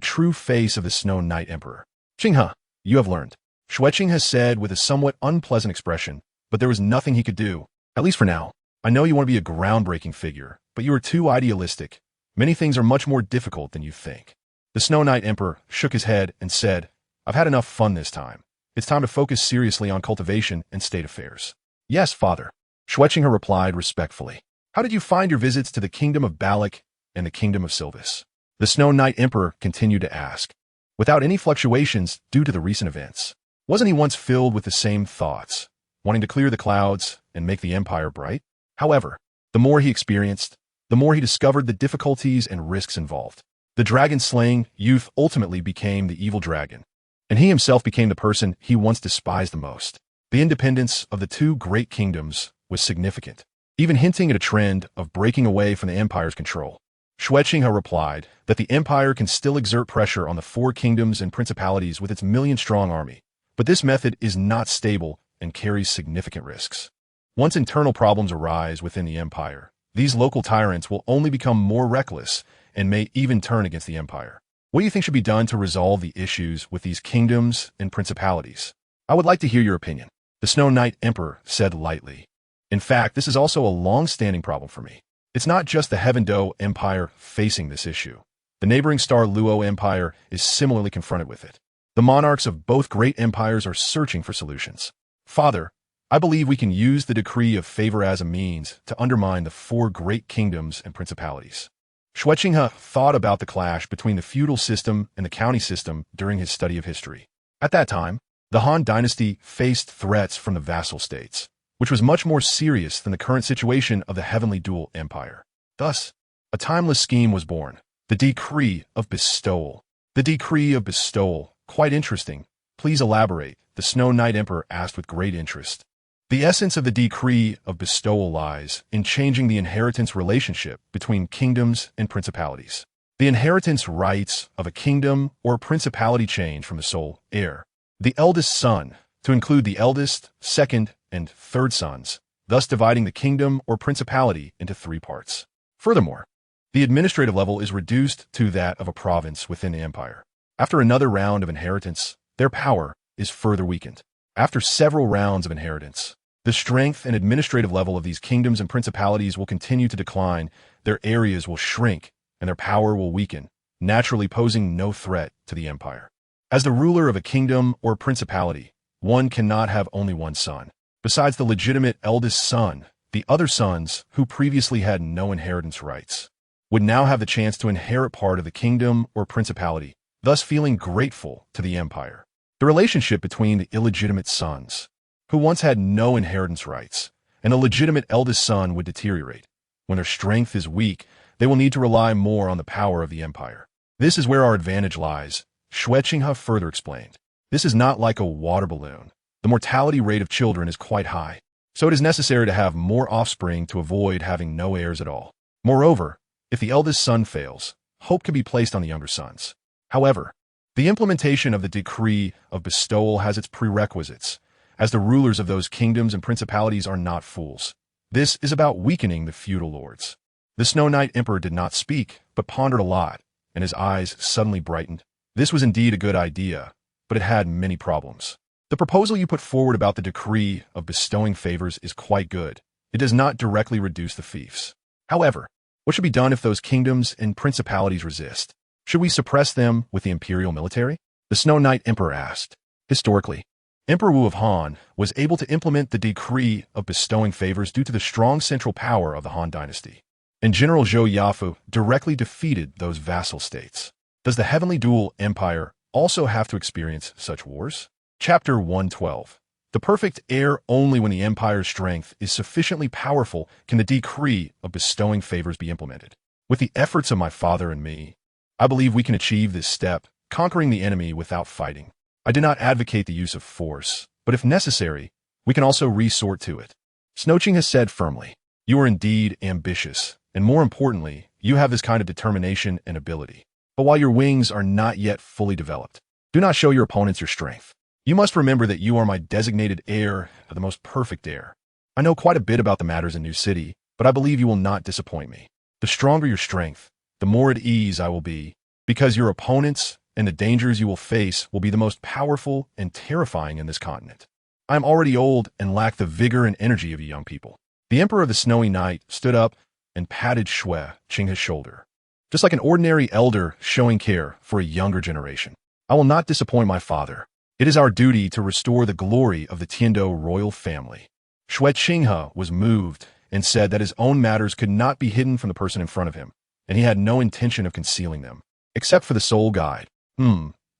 true face of the Snow Knight Emperor. Qinghe, you have learned, Xue Qinghe said with a somewhat unpleasant expression, but there was nothing he could do, at least for now. I know you want to be a groundbreaking figure, but you are too idealistic. Many things are much more difficult than you think. The Snow Knight Emperor shook his head and said, I've had enough fun this time. It's time to focus seriously on cultivation and state affairs. Yes, father, Xue Qinghe replied respectfully. How did you find your visits to the kingdom of Balak and the kingdom of Sylvis? The Snow Knight Emperor continued to ask, without any fluctuations due to the recent events. Wasn't he once filled with the same thoughts, wanting to clear the clouds and make the empire bright? However, the more he experienced, the more he discovered the difficulties and risks involved. The dragon-slaying youth ultimately became the evil dragon, and he himself became the person he once despised the most. The independence of the two great kingdoms was significant, even hinting at a trend of breaking away from the empire's control. Xue Qinghe replied that the empire can still exert pressure on the 4 kingdoms and principalities with its million-strong army, but this method is not stable and carries significant risks. Once internal problems arise within the empire, these local tyrants will only become more reckless and may even turn against the empire. What do you think should be done to resolve the issues with these kingdoms and principalities? I would like to hear your opinion, the Snow Knight Emperor said lightly. In fact, this is also a long-standing problem for me. It's not just the Heaven Do Empire facing this issue. The neighboring Star Luo Empire is similarly confronted with it. The monarchs of both great empires are searching for solutions. Father, I believe we can use the decree of favor as a means to undermine the 4 great kingdoms and principalities. Xue Qinghe thought about the clash between the feudal system and the county system during his study of history. At that time, the Han dynasty faced threats from the vassal states, which was much more serious than the current situation of the Heavenly Dual Empire. Thus, a timeless scheme was born, the Decree of Bestowal. The Decree of Bestowal, quite interesting. Please elaborate, the Snow Knight Emperor asked with great interest. The essence of the Decree of Bestowal lies in changing the inheritance relationship between kingdoms and principalities. The inheritance rights of a kingdom or principality change from the sole heir, the eldest son, to include the eldest, second, and third sons, thus dividing the kingdom or principality into 3 parts. Furthermore, the administrative level is reduced to that of a province within the empire. After another round of inheritance, their power is further weakened. After several rounds of inheritance, the strength and administrative level of these kingdoms and principalities will continue to decline, their areas will shrink, and their power will weaken, naturally posing no threat to the empire. As the ruler of a kingdom or principality, one cannot have only one son. Besides the legitimate eldest son, the other sons, who previously had no inheritance rights, would now have the chance to inherit part of the kingdom or principality, thus feeling grateful to the empire. The relationship between the illegitimate sons, who once had no inheritance rights, and the legitimate eldest son would deteriorate. When their strength is weak, they will need to rely more on the power of the empire. This is where our advantage lies, Xue Qinghe further explained. This is not like a water balloon. The mortality rate of children is quite high, so it is necessary to have more offspring to avoid having no heirs at all. Moreover, if the eldest son fails, hope can be placed on the younger sons. However, the implementation of the Decree of Bestowal has its prerequisites, as the rulers of those kingdoms and principalities are not fools. This is about weakening the feudal lords. The Snow Knight Emperor did not speak, but pondered a lot, and his eyes suddenly brightened. This was indeed a good idea, but it had many problems. The proposal you put forward about the decree of bestowing favors is quite good. It does not directly reduce the fiefs. However, what should be done if those kingdoms and principalities resist? Should we suppress them with the imperial military? The Snow Knight Emperor asked. Historically, Emperor Wu of Han was able to implement the decree of bestowing favors due to the strong central power of the Han dynasty. And General Zhou Yafu directly defeated those vassal states. Does the Heavenly Dual Empire also have to experience such wars? Chapter 112. The perfect heir. Only when the empire's strength is sufficiently powerful can the decree of bestowing favors be implemented. With the efforts of my father and me, I believe we can achieve this step, conquering the enemy without fighting. I do not advocate the use of force, but if necessary, we can also resort to it. Xue Qinghe has said firmly, you are indeed ambitious, and more importantly, you have this kind of determination and ability. But while your wings are not yet fully developed, do not show your opponents your strength. You must remember that you are my designated heir, the most perfect heir. I know quite a bit about the matters in New City, but I believe you will not disappoint me. The stronger your strength, the more at ease I will be, because your opponents and the dangers you will face will be the most powerful and terrifying in this continent. I am already old and lack the vigor and energy of you young people. The Emperor of the Snowy Night stood up and patted Xue Qinghe's shoulder, just like an ordinary elder showing care for a younger generation. I will not disappoint my father. It is our duty to restore the glory of the Tiando royal family. Xue Qinghe was moved and said that his own matters could not be hidden from the person in front of him, and he had no intention of concealing them, except for the soul guide.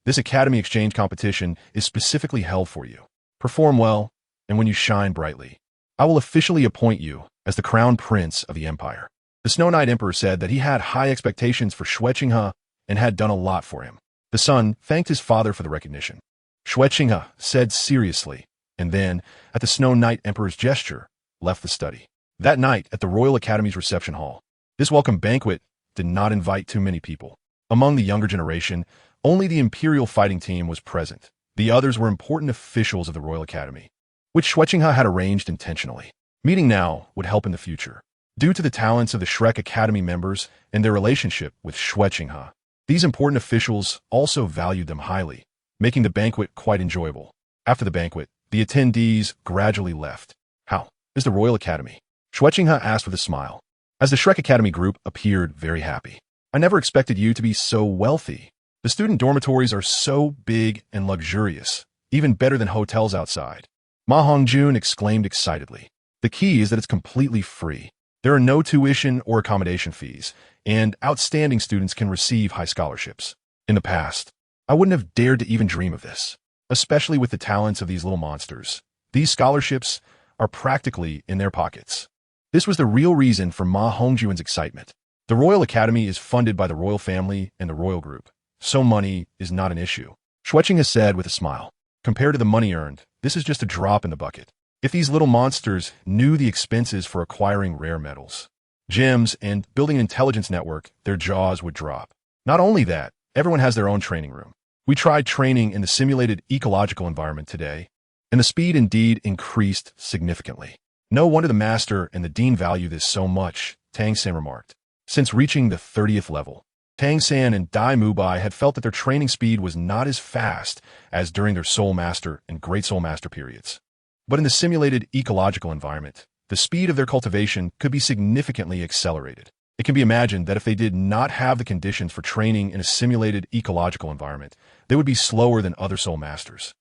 This academy exchange competition is specifically held for you. Perform well, and when you shine brightly, I will officially appoint you as the crown prince of the empire. The Snow Knight Emperor said that he had high expectations for Xue Qinghe and had done a lot for him. The son thanked his father for the recognition. Xue Qinghe said seriously, and then, at the Snow Knight Emperor's gesture, left the study. That night at the Royal Academy's reception hall, this welcome banquet did not invite too many people. Among the younger generation, only the Imperial fighting team was present. The others were important officials of the Royal Academy, which Xue Qinghe had arranged intentionally. Meeting now would help in the future. Due to the talents of the Shrek Academy members and their relationship with Xue Qinghe, these important officials also valued them highly, making the banquet quite enjoyable. After the banquet, the attendees gradually left. How is the Royal Academy? Xue Qinghe asked with a smile, as the Shrek Academy group appeared very happy. I never expected you to be so wealthy. The student dormitories are so big and luxurious, even better than hotels outside. Ma Hongjun exclaimed excitedly. The key is that it's completely free. There are no tuition or accommodation fees, and outstanding students can receive high scholarships. In the past, I wouldn't have dared to even dream of this, especially with the talents of these little monsters. These scholarships are practically in their pockets. This was the real reason for Ma Hongjun's excitement. The Royal Academy is funded by the royal family and the royal group, so money is not an issue. Xue Qinghe said with a smile. Compared to the money earned, this is just a drop in the bucket. If these little monsters knew the expenses for acquiring rare metals, gems, and building an intelligence network, their jaws would drop. Not only that, everyone has their own training room. We tried training in the simulated ecological environment today, and the speed indeed increased significantly. No wonder the master and the dean value this so much, Tang San remarked. Since reaching the 30th level, Tang San and Dai Mubai had felt that their training speed was not as fast as during their soulmaster and great soulmaster periods. But in the simulated ecological environment, the speed of their cultivation could be significantly accelerated. It can be imagined that if they did not have the conditions for training in a simulated ecological environment, they would be slower than other soul masters.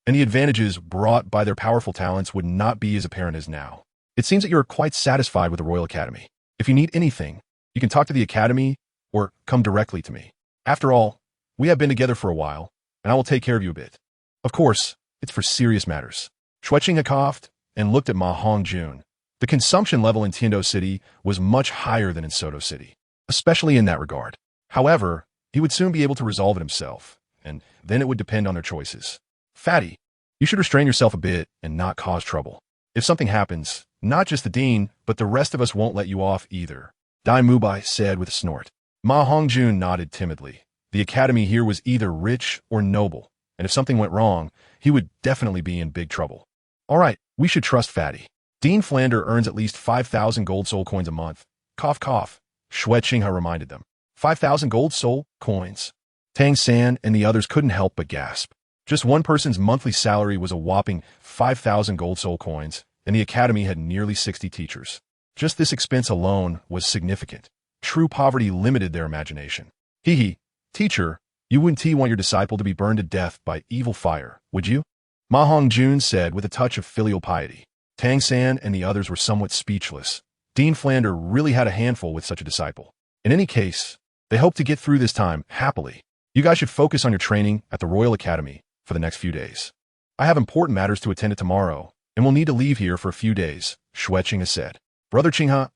And the advantages brought by their powerful talents would not be as apparent as now. It seems that you are quite satisfied with the Royal Academy. If you need anything, you can talk to the Academy or come directly to me. After all, we have been together for a while, and I will take care of you a bit. Of course, it's for serious matters. Xue Qinghe coughed and looked at Ma Hongjun. The consumption level in Tiando City was much higher than in Soto City, especially in that regard. However, he would soon be able to resolve it himself, and then it would depend on their choices. Fatty, you should restrain yourself a bit and not cause trouble. If something happens, not just the dean, but the rest of us won't let you off either, Dai Mubai said with a snort. Ma Hongjun nodded timidly. The academy here was either rich or noble, and if something went wrong, he would definitely be in big trouble. All right, we should trust Fatty. Dean Flander earns at least 5,000 gold soul coins a month. Cough, cough. Xue Qinghe reminded them. 5,000 gold soul coins. Tang San and the others couldn't help but gasp. Just one person's monthly salary was a whopping 5,000 gold soul coins, and the academy had nearly 60 teachers. Just this expense alone was significant. True poverty limited their imagination. Hee, teacher, you wouldn't want your disciple to be burned to death by evil fire, would you? Ma Hongjun said with a touch of filial piety. Tang San and the others were somewhat speechless. Dean Flander really had a handful with such a disciple. In any case, they hoped to get through this time happily. You guys should focus on your training at the Royal Academy for the next few days. I have important matters to attend to tomorrow, and will need to leave here for a few days, Xue Qinghe said. Brother Qinghe,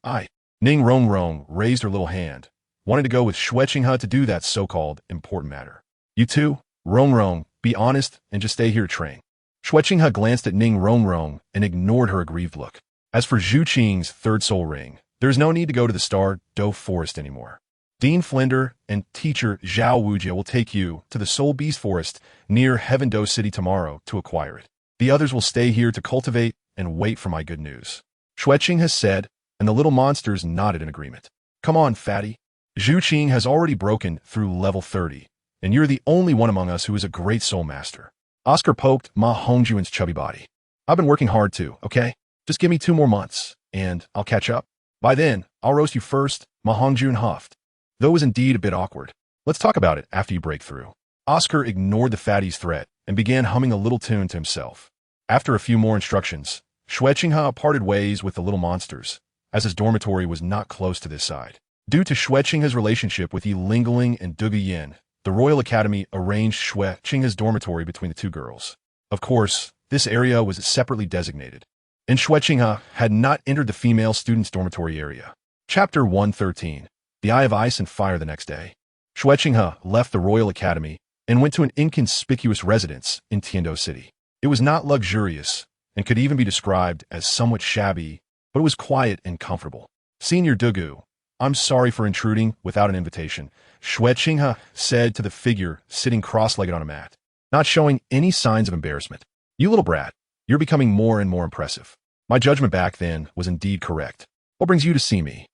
Ning Rongrong raised her little hand, wanted to go with Xue Qinghe to do that so-called important matter. You two, Rongrong, be honest and just stay here to train. Xue Qinghe glanced at Ning Rongrong and ignored her aggrieved look. As for Zhu Qing's third soul ring, there is no need to go to the Star Do Forest anymore. Dean Flinder and teacher Zhao Wujie will take you to the Soul Beast Forest near Heaven Do City tomorrow to acquire it. The others will stay here to cultivate and wait for my good news. Xue Qinghe said, and the little monsters nodded in agreement. Come on, fatty. Zhu Qing has already broken through level 30, and you're the only one among us who is a great soul master. Oscar poked Ma Hongjun's chubby body. I've been working hard too, okay? Just give me 2 more months, and I'll catch up. By then, I'll roast you first, Ma Hongjun huffed. Though it was indeed a bit awkward. Let's talk about it after you break through. Oscar ignored the fatty's threat and began humming a little tune to himself. After a few more instructions, Xue Qinghe parted ways with the little monsters, as his dormitory was not close to this side. Due to Xue Qinghe's relationship with Yi Lingling and Dugu Yin, the Royal Academy arranged Xue Qinghe's dormitory between the two girls. Of course, this area was separately designated, and Xue Qinghe had not entered the female students' dormitory area. Chapter 113. The Eye of Ice and Fire. The next day, Xue Qinghe left the Royal Academy and went to an inconspicuous residence in Tiando City. It was not luxurious and could even be described as somewhat shabby, but it was quiet and comfortable. Senior Dugu, I'm sorry for intruding without an invitation, Xue Qinghe said to the figure sitting cross-legged on a mat, not showing any signs of embarrassment. You little brat, you're becoming more and more impressive. My judgment back then was indeed correct. What brings you to see me?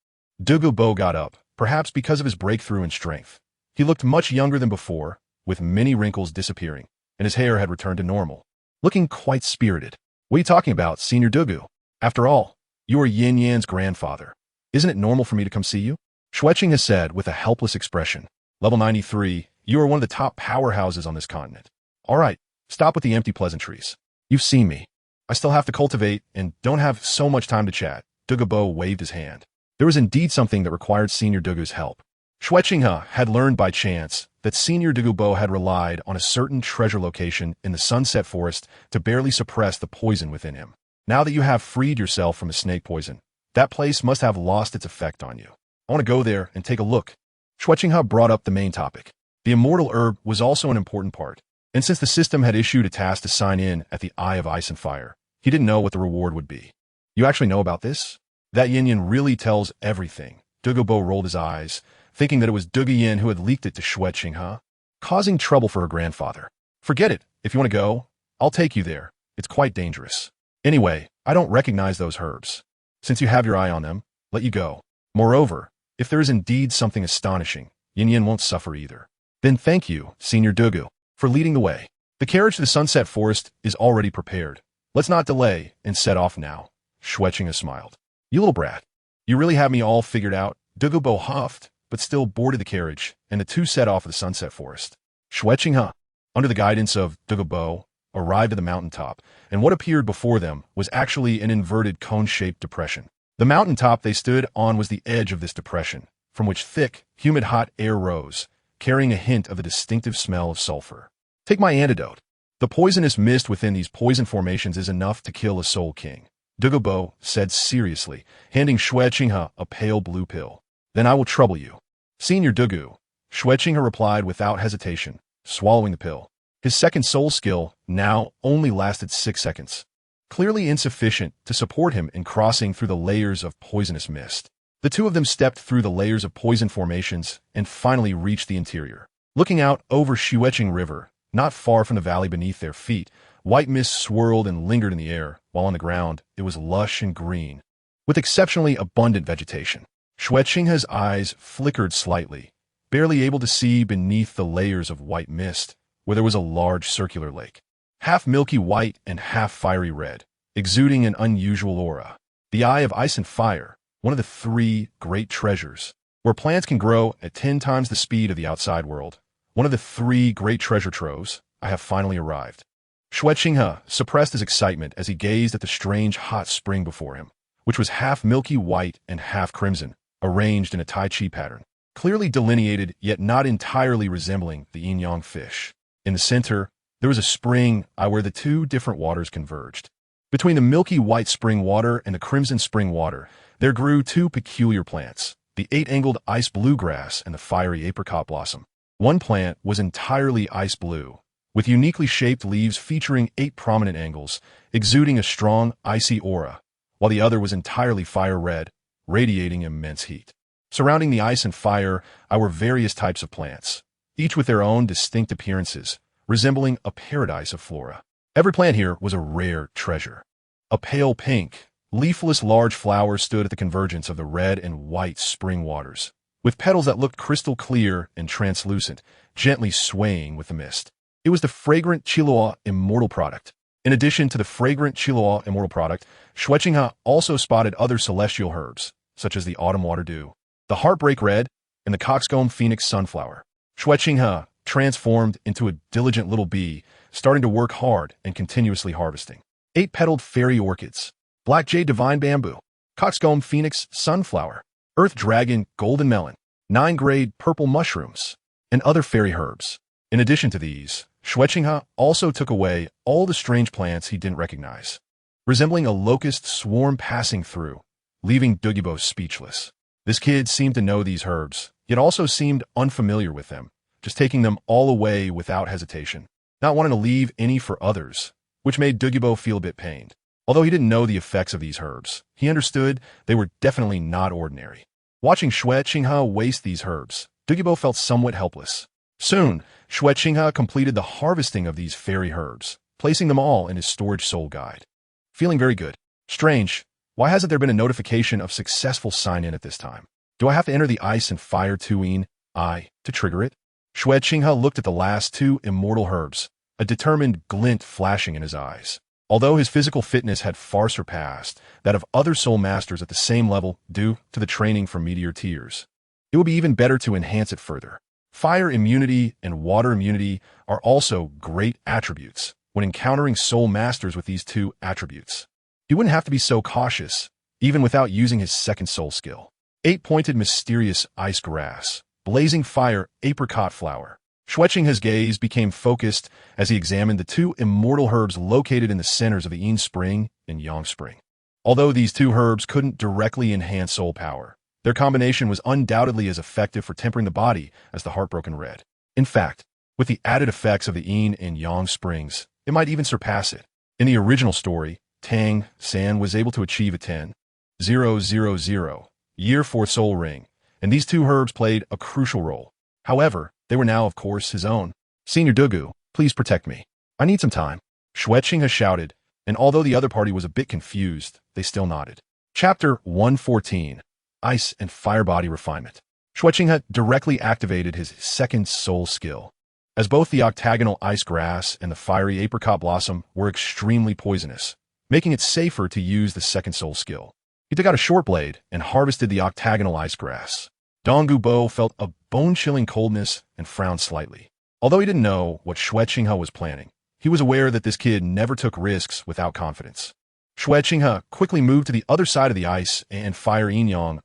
Dugu Bo got up, perhaps because of his breakthrough in strength. He looked much younger than before, with many wrinkles disappearing, and his hair had returned to normal, looking quite spirited. What are you talking about, Senior Dugu? After all, you are Yin Yan's grandfather. Isn't it normal for me to come see you? Xue Qinghe said with a helpless expression. Level 93, you are one of the top powerhouses on this continent. All right, stop with the empty pleasantries. You've seen me. I still have to cultivate and don't have so much time to chat. Dugu Bo waved his hand. There was indeed something that required Senior Dugu's help. Xue Qinghe had learned by chance that Senior Dugu Bo had relied on a certain treasure location in the Sunset Forest to barely suppress the poison within him. Now that you have freed yourself from the snake poison, that place must have lost its effect on you. I want to go there and take a look. Xue Qinghe brought up the main topic. The immortal herb was also an important part, and since the system had issued a task to sign in at the Eye of Ice and Fire, he didn't know what the reward would be. You actually know about this? That Yin Yin really tells everything. Dugu Bo rolled his eyes, thinking that it was Dugu Yin who had leaked it to Xue Qinghe, causing trouble for her grandfather. Forget it. If you want to go, I'll take you there. It's quite dangerous. Anyway, I don't recognize those herbs. Since you have your eye on them, let you go. Moreover, if there is indeed something astonishing, Yin Yin won't suffer either. Then thank you, Senior Dugu, for leading the way. The carriage to the Sunset Forest is already prepared. Let's not delay and set off now. Xue Qinghe smiled. You little brat. You really have me all figured out. Dugu Bo huffed, but still boarded the carriage, and the two set off for the Sunset Forest. Xue Qinghe, under the guidance of Dugu Bo, arrived at the mountaintop, and what appeared before them was actually an inverted cone-shaped depression. The mountaintop they stood on was the edge of this depression, from which thick, humid hot air rose, carrying a hint of the distinctive smell of sulfur. Take my antidote. The poisonous mist within these poison formations is enough to kill a soul king. Dugu Bo said seriously, handing Xue Qinghe a pale blue pill. Then I will trouble you. Senior Dugu, Xue Qinghe replied without hesitation, swallowing the pill. His second soul skill now only lasted 6 seconds, clearly insufficient to support him in crossing through the layers of poisonous mist. The two of them stepped through the layers of poison formations and finally reached the interior. Looking out over Xue Qinghe River, not far from the valley beneath their feet, white mist swirled and lingered in the air, while on the ground it was lush and green, with exceptionally abundant vegetation. Xue Qinghe's eyes flickered slightly, barely able to see beneath the layers of white mist, where there was a large circular lake. Half milky white and half fiery red, exuding an unusual aura. The Eye of Ice and Fire, one of the 3 great treasures, where plants can grow at 10 times the speed of the outside world. One of the 3 great treasure troves. I have finally arrived. Xue Qinghe suppressed his excitement as he gazed at the strange hot spring before him, which was half milky white and half crimson, arranged in a Tai Chi pattern, clearly delineated yet not entirely resembling the yin-yang fish. In the center, there was a spring where the 2 different waters converged. Between the milky white spring water and the crimson spring water, there grew 2 peculiar plants, the 8-angled ice bluegrass and the fiery apricot blossom. One plant was entirely ice blue, with uniquely shaped leaves featuring 8 prominent angles, exuding a strong, icy aura, while the other was entirely fire red, radiating immense heat. Surrounding the ice and fire were various types of plants, each with their own distinct appearances, resembling a paradise of flora. Every plant here was a rare treasure. A pale pink, leafless large flower stood at the convergence of the red and white spring waters, with petals that looked crystal clear and translucent, gently swaying with the mist. It was the fragrant Qiluo immortal product. In addition to the fragrant Qiluo immortal product, Xue Qinghe also spotted other celestial herbs, such as the autumn water dew, the heartbreak red, and the coxcomb phoenix sunflower. Xue Qinghe transformed into a diligent little bee, starting to work hard and continuously harvesting. 8-petaled fairy orchids, black jade divine bamboo, coxcomb phoenix sunflower, earth dragon golden melon, 9-grade purple mushrooms, and other fairy herbs. In addition to these, Xue Qinghe also took away all the strange plants he didn't recognize, resembling a locust swarm passing through, leaving Douluo speechless. This kid seemed to know these herbs, yet also seemed unfamiliar with them, just taking them all away without hesitation, not wanting to leave any for others, which made Douluo feel a bit pained. Although he didn't know the effects of these herbs, he understood they were definitely not ordinary. Watching Xue Qinghe waste these herbs, Douluo felt somewhat helpless. Soon, Xue Qinghe completed the harvesting of these fairy herbs, placing them all in his storage soul guide. Feeling very good. Strange, why hasn't there been a notification of successful sign-in at this time? Do I have to enter the ice and fire tuine to trigger it? Xue Qinghe looked at the last 2 immortal herbs, a determined glint flashing in his eyes. Although his physical fitness had far surpassed that of other soul masters at the same level due to the training from meteor tiers, it would be even better to enhance it further. Fire immunity and water immunity are also great attributes when encountering soul masters with these 2 attributes. He wouldn't have to be so cautious, even without using his second soul skill. 8-pointed mysterious ice grass, blazing fire apricot flower. Xue Qinghe's gaze became focused as he examined the 2 immortal herbs located in the centers of the Yin Spring and Yang Spring. Although these 2 herbs couldn't directly enhance soul power, their combination was undoubtedly as effective for tempering the body as the heartbroken red. In fact, with the added effects of the Yin and Yang Springs, it might even surpass it. In the original story, Tang San was able to achieve a 10,000 year for soul ring, and these 2 herbs played a crucial role. However, they were now, of course, his own. Senior Douluo, please protect me. I need some time. Xue Qinghe shouted, and although the other party was a bit confused, they still nodded. Chapter 114, Ice and Fire Body Refinement. Xue Qinghe directly activated his second soul skill, as both the octagonal ice grass and the fiery apricot blossom were extremely poisonous, making it safer to use the second soul skill. He took out a short blade and harvested the octagonal ice grass. Donggu Bo felt a bone-chilling coldness and frowned slightly. Although he didn't know what Xue Qinghe was planning, he was aware that this kid never took risks without confidence. Xue Qinghe quickly moved to the other side of the ice and fire yin-yang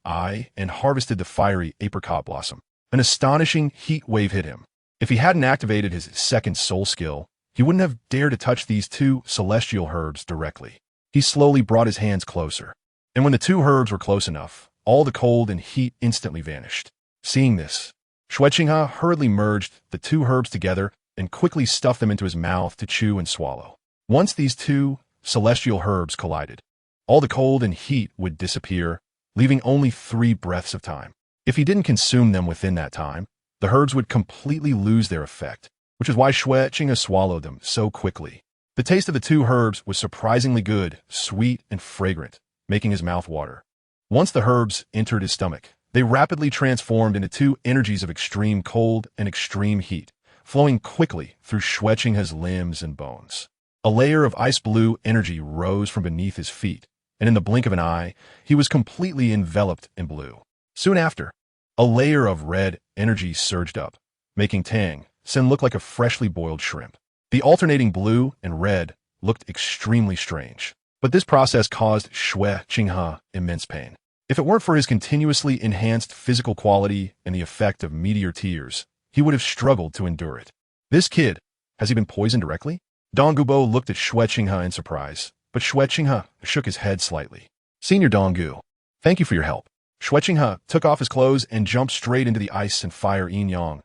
and harvested the fiery apricot blossom. An astonishing heat wave hit him. If he hadn't activated his second soul skill, he wouldn't have dared to touch these 2 celestial herbs directly. He slowly brought his hands closer, and when the 2 herbs were close enough, all the cold and heat instantly vanished. Seeing this, Xue Qinghe hurriedly merged the 2 herbs together and quickly stuffed them into his mouth to chew and swallow. Once these 2 celestial herbs collided, all the cold and heat would disappear, leaving only 3 breaths of time. If he didn't consume them within that time, the herbs would completely lose their effect, which is why Xue Qinghe swallowed them so quickly. The taste of the 2 herbs was surprisingly good, sweet and fragrant, making his mouth water. Once the herbs entered his stomach, They rapidly transformed into two energies of extreme cold and extreme heat, flowing quickly through Xue Qinghe's limbs and bones. A layer of ice blue energy rose from beneath his feet, and in the blink of an eye, he was completely enveloped in blue. Soon after, a layer of red energy surged up, making Tang Xin look like a freshly boiled shrimp. The alternating blue and red looked extremely strange, but this process caused Xue Qinghe immense pain. If it weren't for his continuously enhanced physical quality and the effect of meteor tears, he would have struggled to endure it. This kid, has he been poisoned directly? Donggubo looked at Xue Qinghe in surprise, but Xue Qinghe shook his head slightly. Senior Donggu, thank you for your help. Xue Qinghe took off his clothes and jumped straight into the ice and fire yin-yang.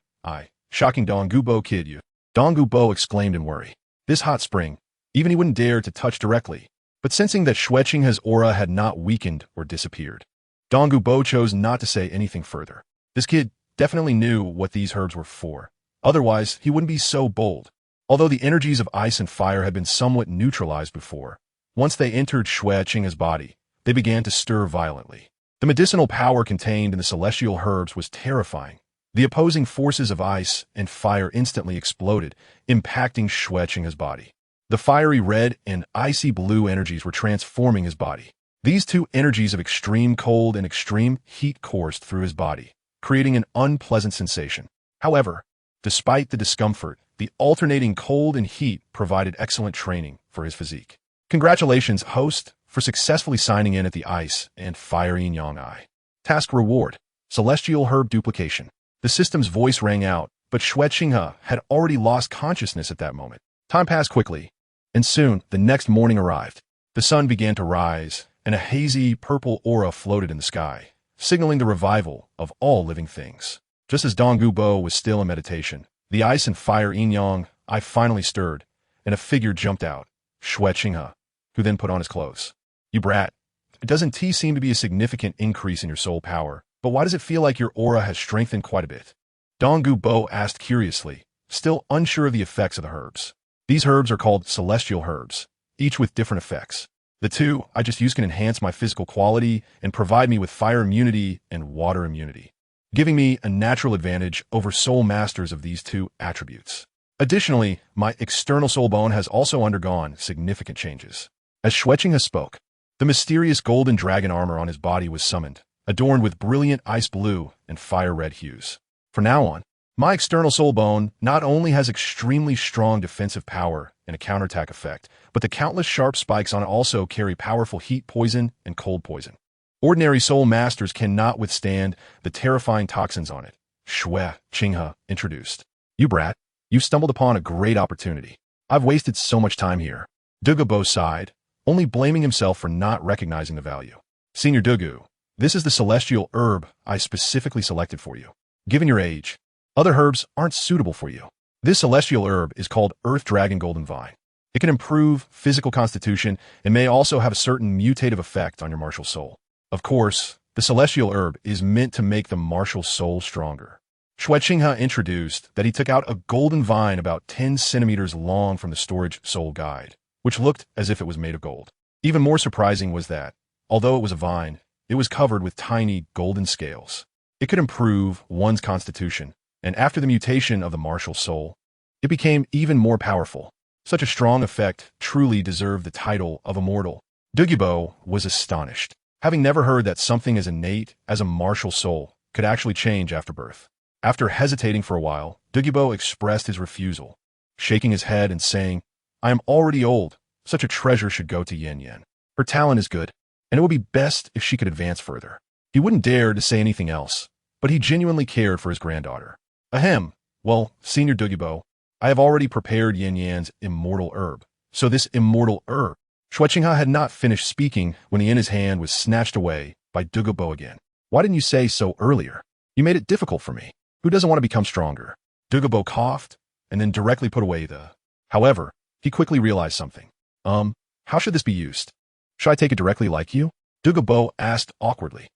Shocking Donggubo kid you. Donggubo exclaimed in worry. This hot spring, even he wouldn't dare to touch directly, but sensing that Xue Qinghe's aura had not weakened or disappeared, Donggubo chose not to say anything further. This kid definitely knew what these herbs were for. Otherwise, he wouldn't be so bold. Although the energies of ice and fire had been somewhat neutralized before, once they entered Xue Qinghe's body, they began to stir violently. The medicinal power contained in the celestial herbs was terrifying. The opposing forces of ice and fire instantly exploded, impacting Xue Qinghe's body. The fiery red and icy blue energies were transforming his body. These two energies of extreme cold and extreme heat coursed through his body, creating an unpleasant sensation. However, despite the discomfort, the alternating cold and heat provided excellent training for his physique. Congratulations, host, for successfully signing in at the ice and fire yin-yang eye. Task reward, celestial herb duplication. The system's voice rang out, but Xue Qinghe had already lost consciousness at that moment. Time passed quickly, and soon the next morning arrived. The sun began to rise, and a hazy purple aura floated in the sky, signaling the revival of all living things. Just as Donggubo was still in meditation, the ice and fire yin-yang eye finally stirred, and a figure jumped out, Xue Qinghe, who then put on his clothes. You brat, it doesn't seem to be a significant increase in your soul power, but why does it feel like your aura has strengthened quite a bit? Donggubo asked curiously, still unsure of the effects of the herbs. These herbs are called celestial herbs, each with different effects. The two I just used can enhance my physical quality and provide me with fire immunity and water immunity, giving me a natural advantage over soul masters of these two attributes. Additionally, my external soul bone has also undergone significant changes. As Xue Qinghe spoke, the mysterious golden dragon armor on his body was summoned, adorned with brilliant ice blue and fire red hues. From now on, my external soul bone not only has extremely strong defensive power and a counterattack effect, but the countless sharp spikes on it also carry powerful heat poison and cold poison. Ordinary soul masters cannot withstand the terrifying toxins on it, Xue Qinghe introduced. You brat, you've stumbled upon a great opportunity. I've wasted so much time here. Donggubo sighed, only blaming himself for not recognizing the value. Senior Donggu, this is the celestial herb I specifically selected for you. Given your age, other herbs aren't suitable for you. This celestial herb is called Earth Dragon Golden Vine. It can improve physical constitution and may also have a certain mutative effect on your martial soul. Of course, the celestial herb is meant to make the martial soul stronger. Xue Qinghe introduced that he took out a golden vine about 10 centimeters long from the storage soul guide, which looked as if it was made of gold. Even more surprising was that, although it was a vine, it was covered with tiny golden scales. It could improve one's constitution, and after the mutation of the martial soul, it became even more powerful. Such a strong effect truly deserved the title of immortal. Donggubo was astonished, having never heard that something as innate as a martial soul could actually change after birth. After hesitating for a while, Donggubo expressed his refusal, shaking his head and saying, I am already old. Such a treasure should go to Yan Yan. Her talent is good, and it would be best if she could advance further. He wouldn't dare to say anything else, but he genuinely cared for his granddaughter. Ahem. Well, Senior Donggubo, I have already prepared Yan Yan's immortal herb. So this immortal herb. Xue Qinghe had not finished speaking when the in his hand was snatched away by Donggubo again. Why didn't you say so earlier? You made it difficult for me. Who doesn't want to become stronger? Donggubo coughed and then directly put away the... However, he quickly realized something. How should this be used? Should I take it directly like you? Donggubo asked awkwardly.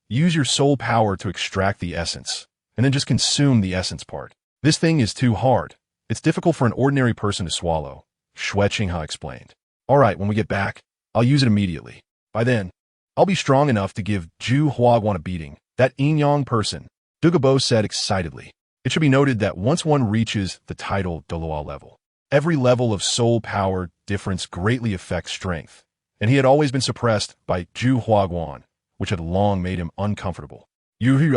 Use your soul power to extract the essence, and then just consume the essence part. This thing is too hard. It's difficult for an ordinary person to swallow, Xue Qinghe explained. All right, when we get back, I'll use it immediately. By then, I'll be strong enough to give Zhu Huaguan a beating That yin-yang person, Douluo said excitedly. It should be noted that once one reaches the title Douluo level, every level of soul power difference greatly affects strength, and he had always been suppressed by Xue Qinghe, which had long made him uncomfortable. Xue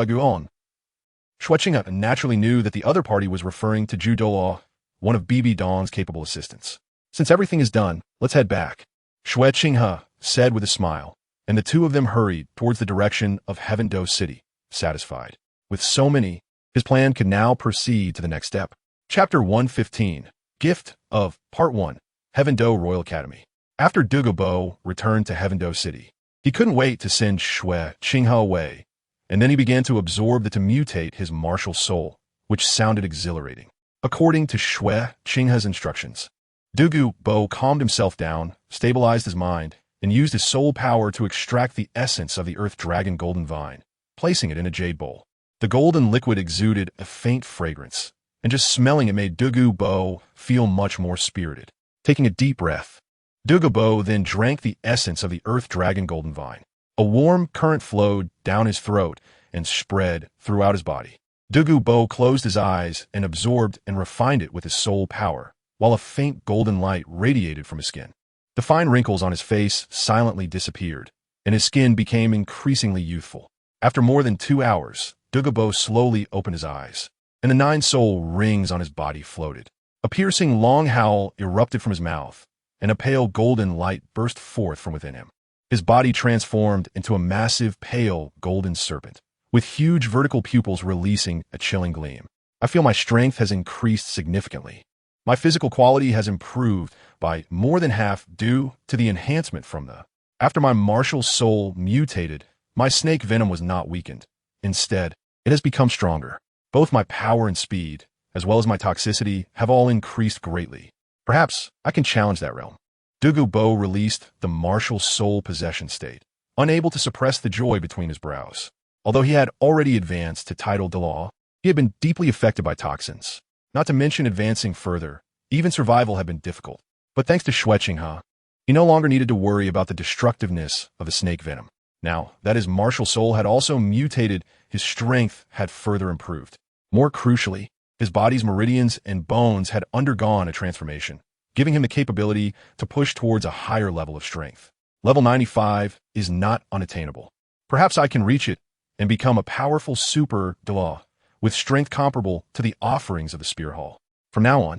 Qinghe naturally knew that the other party was referring to Xue Douluo, one of BB Dawn's capable assistants. Since everything is done, let's head back, Xue Qinghe said with a smile, and the two of them hurried towards the direction of Heaven Do City, satisfied. With so many, his plan could now proceed to the next step. Chapter 115, Gift of Part 1, Heaven Do Royal Academy. After Douluo returned to Heaven Do City, he couldn't wait to send Xue Qinghe away, and then he began to absorb to mutate his martial soul, which sounded exhilarating. According to Xue Qinghe's instructions, Douluo calmed himself down, stabilized his mind, and used his soul power to extract the essence of the Earth Dragon Golden Vine, placing it in a jade bowl. The golden liquid exuded a faint fragrance, and just smelling it made Douluo feel much more spirited. Taking a deep breath, Douluo then drank the essence of the Earth Dragon Golden Vine. A warm current flowed down his throat and spread throughout his body. Douluo closed his eyes and absorbed and refined it with his soul power, while a faint golden light radiated from his skin. The fine wrinkles on his face silently disappeared, and his skin became increasingly youthful. After more than 2 hours, Douluo slowly opened his eyes, and the 9 soul rings on his body floated. A piercing long howl erupted from his mouth, and a pale golden light burst forth from within him. His body transformed into a massive pale golden serpent, with huge vertical pupils releasing a chilling gleam. I feel my strength has increased significantly. My physical quality has improved by more than half due to the enhancement from the. After my martial soul mutated, my snake venom was not weakened. Instead, it has become stronger. Both my power and speed, as well as my toxicity, have all increased greatly. Perhaps I can challenge that realm. Douluo released the martial soul possession state, unable to suppress the joy between his brows. Although he had already advanced to title Douluo, he had been deeply affected by toxins. Not to mention advancing further, even survival had been difficult. But thanks to Xue Qinghe, he no longer needed to worry about the destructiveness of the snake venom. Now that his martial soul had also mutated, his strength had further improved. More crucially, his body's meridians and bones had undergone a transformation, giving him the capability to push towards a higher level of strength. Level 95 is not unattainable. Perhaps I can reach it and become a powerful super Douluo, with strength comparable to the offerings of the Spear Hall. From now on,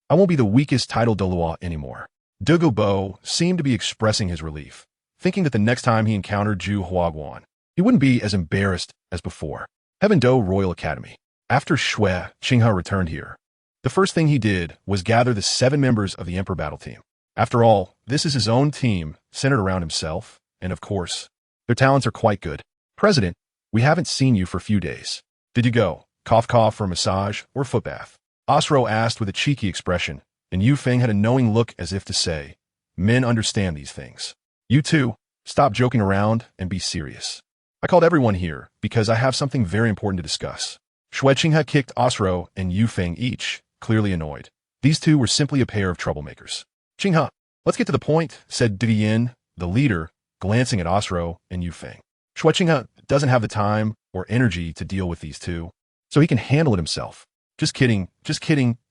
I won't be the weakest title Douluo anymore. Douluo seemed to be expressing his relief, thinking that the next time he encountered Xue Qinghe, he wouldn't be as embarrassed as before. Heaven Do Royal Academy. After Xue Qinghe returned here, the first thing he did was gather the 7 members of the Emperor Battle Team. After all, this is his own team, centered around himself, and of course, their talents are quite good. President, we haven't seen you for a few days. Did you go, cough for a massage or foot bath? Osro asked with a cheeky expression, and Yufeng had a knowing look as if to say, men understand these things. You two, stop joking around and be serious. I called everyone here because I have something very important to discuss. Xue Qinghe kicked Osro and Yufeng each, clearly annoyed. These two were simply a pair of troublemakers. Qinghe, let's get to the point, said Didian, the leader, glancing at Osro and Yufeng. Xue Qinghe doesn't have the time or energy to deal with these two, so he can handle it himself. Just kidding,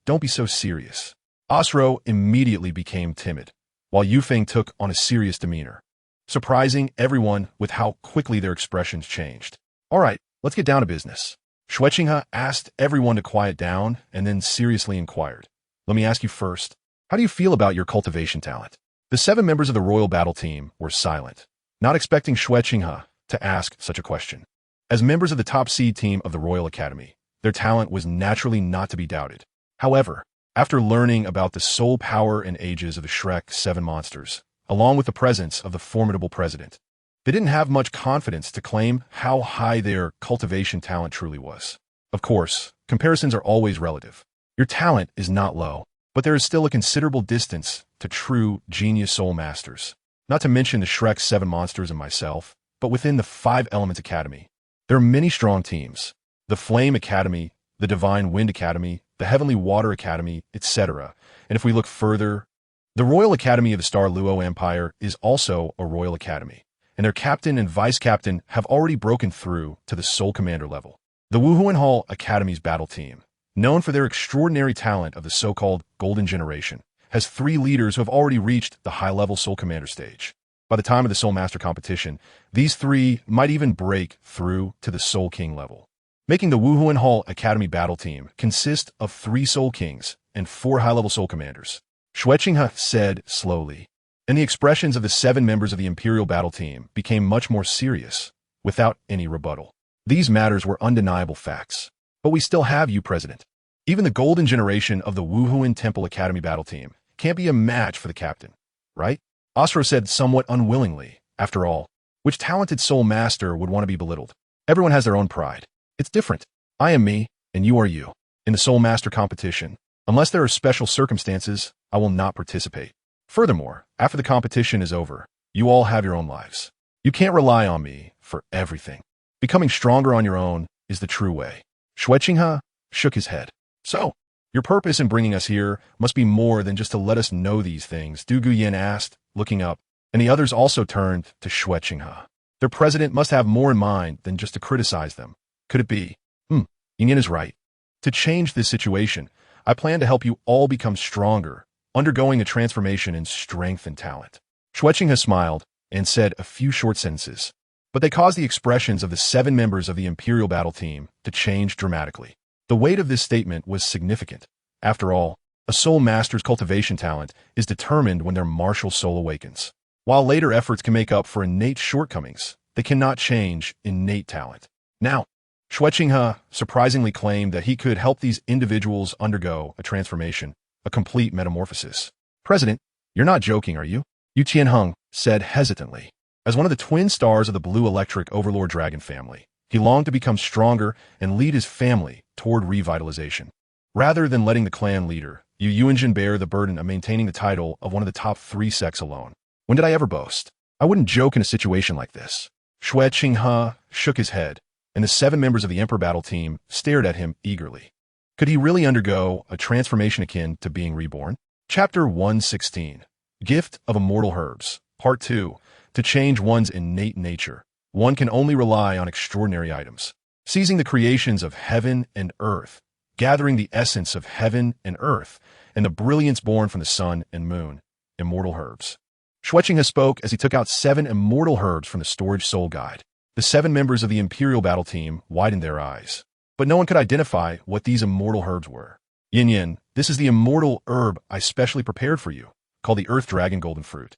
don't be so serious. Osro immediately became timid, while Yufeng took on a serious demeanor, surprising everyone with how quickly their expressions changed. All right, let's get down to business. Xue Qinghe asked everyone to quiet down and then seriously inquired. Let me ask you first, how do you feel about your cultivation talent? The 7 members of the Royal Battle Team were silent, not expecting Xue Qinghe to ask such a question. As members of the top seed team of the Royal Academy, their talent was naturally not to be doubted. However, after learning about the soul power and ages of the Shrek 7 monsters, along with the presence of the formidable president, they didn't have much confidence to claim how high their cultivation talent truly was. Of course, comparisons are always relative. Your talent is not low, but there is still a considerable distance to true genius soul masters. Not to mention the Shrek 7 monsters and myself, but within the 5 Elements Academy, there are many strong teams. The Flame Academy, the Divine Wind Academy, the Heavenly Water Academy, etc. And if we look further, the Royal Academy of the Star Luo Empire is also a Royal Academy, and their captain and vice-captain have already broken through to the Soul Commander level. The Xuanyuan Academy's battle team, known for their extraordinary talent of the so-called Golden Generation, has 3 leaders who have already reached the high-level Soul Commander stage. By the time of the Soulmaster competition, these 3 might even break through to the Soul King level, making the Xuanyuan Academy battle team consist of 3 Soul Kings and 4 high-level Soul Commanders. Xue Qinghe said slowly, and the expressions of the 7 members of the Imperial battle team became much more serious, without any rebuttal. These matters were undeniable facts. But we still have you, President. Even the Golden Generation of the Wuhuan Temple Academy battle team can't be a match for the captain, right? Ostro said somewhat unwillingly. After all, which talented soul master would want to be belittled? Everyone has their own pride. It's different. I am me, and you are you. In the soul master competition, unless there are special circumstances, I will not participate. Furthermore, after the competition is over, you all have your own lives. You can't rely on me for everything. Becoming stronger on your own is the true way. Xue Qinghe shook his head. So, your purpose in bringing us here must be more than just to let us know these things, Du Guyan asked, looking up, and the others also turned to Xue Qinghe. Their president must have more in mind than just to criticize them. Could it be? Yin is right. To change this situation, I plan to help you all become stronger, undergoing a transformation in strength and talent. Xue Qinghe smiled and said a few short sentences, but they caused the expressions of the 7 members of the Imperial battle team to change dramatically. The weight of this statement was significant. After all, a soul master's cultivation talent is determined when their martial soul awakens. While later efforts can make up for innate shortcomings, they cannot change innate talent. Now, Xue Qinghe surprisingly claimed that he could help these individuals undergo a transformation, a complete metamorphosis. President, you're not joking, are you? Yu Qianheng said hesitantly. As one of the twin stars of the Blue Electric Overlord Dragon family, he longed to become stronger and lead his family toward revitalization. Rather than letting the clan leader, Yu Yuanjin, bear the burden of maintaining the title of one of the top 3 sects alone. When did I ever boast? I wouldn't joke in a situation like this. Xue Qinghe shook his head, and the 7 members of the Emperor battle team stared at him eagerly. Could he really undergo a transformation akin to being reborn? Chapter 116, Gift of Immortal Herbs, Part 2. To change one's innate nature, one can only rely on extraordinary items. Seizing the creations of heaven and earth, gathering the essence of heaven and earth, and the brilliance born from the sun and moon, immortal herbs. Xue Qinghe spoke as he took out 7 immortal herbs from the storage soul guide. The 7 members of the Imperial battle team widened their eyes, but no one could identify what these immortal herbs were. Yin, this is the immortal herb I specially prepared for you, called the Earth Dragon Golden Fruit.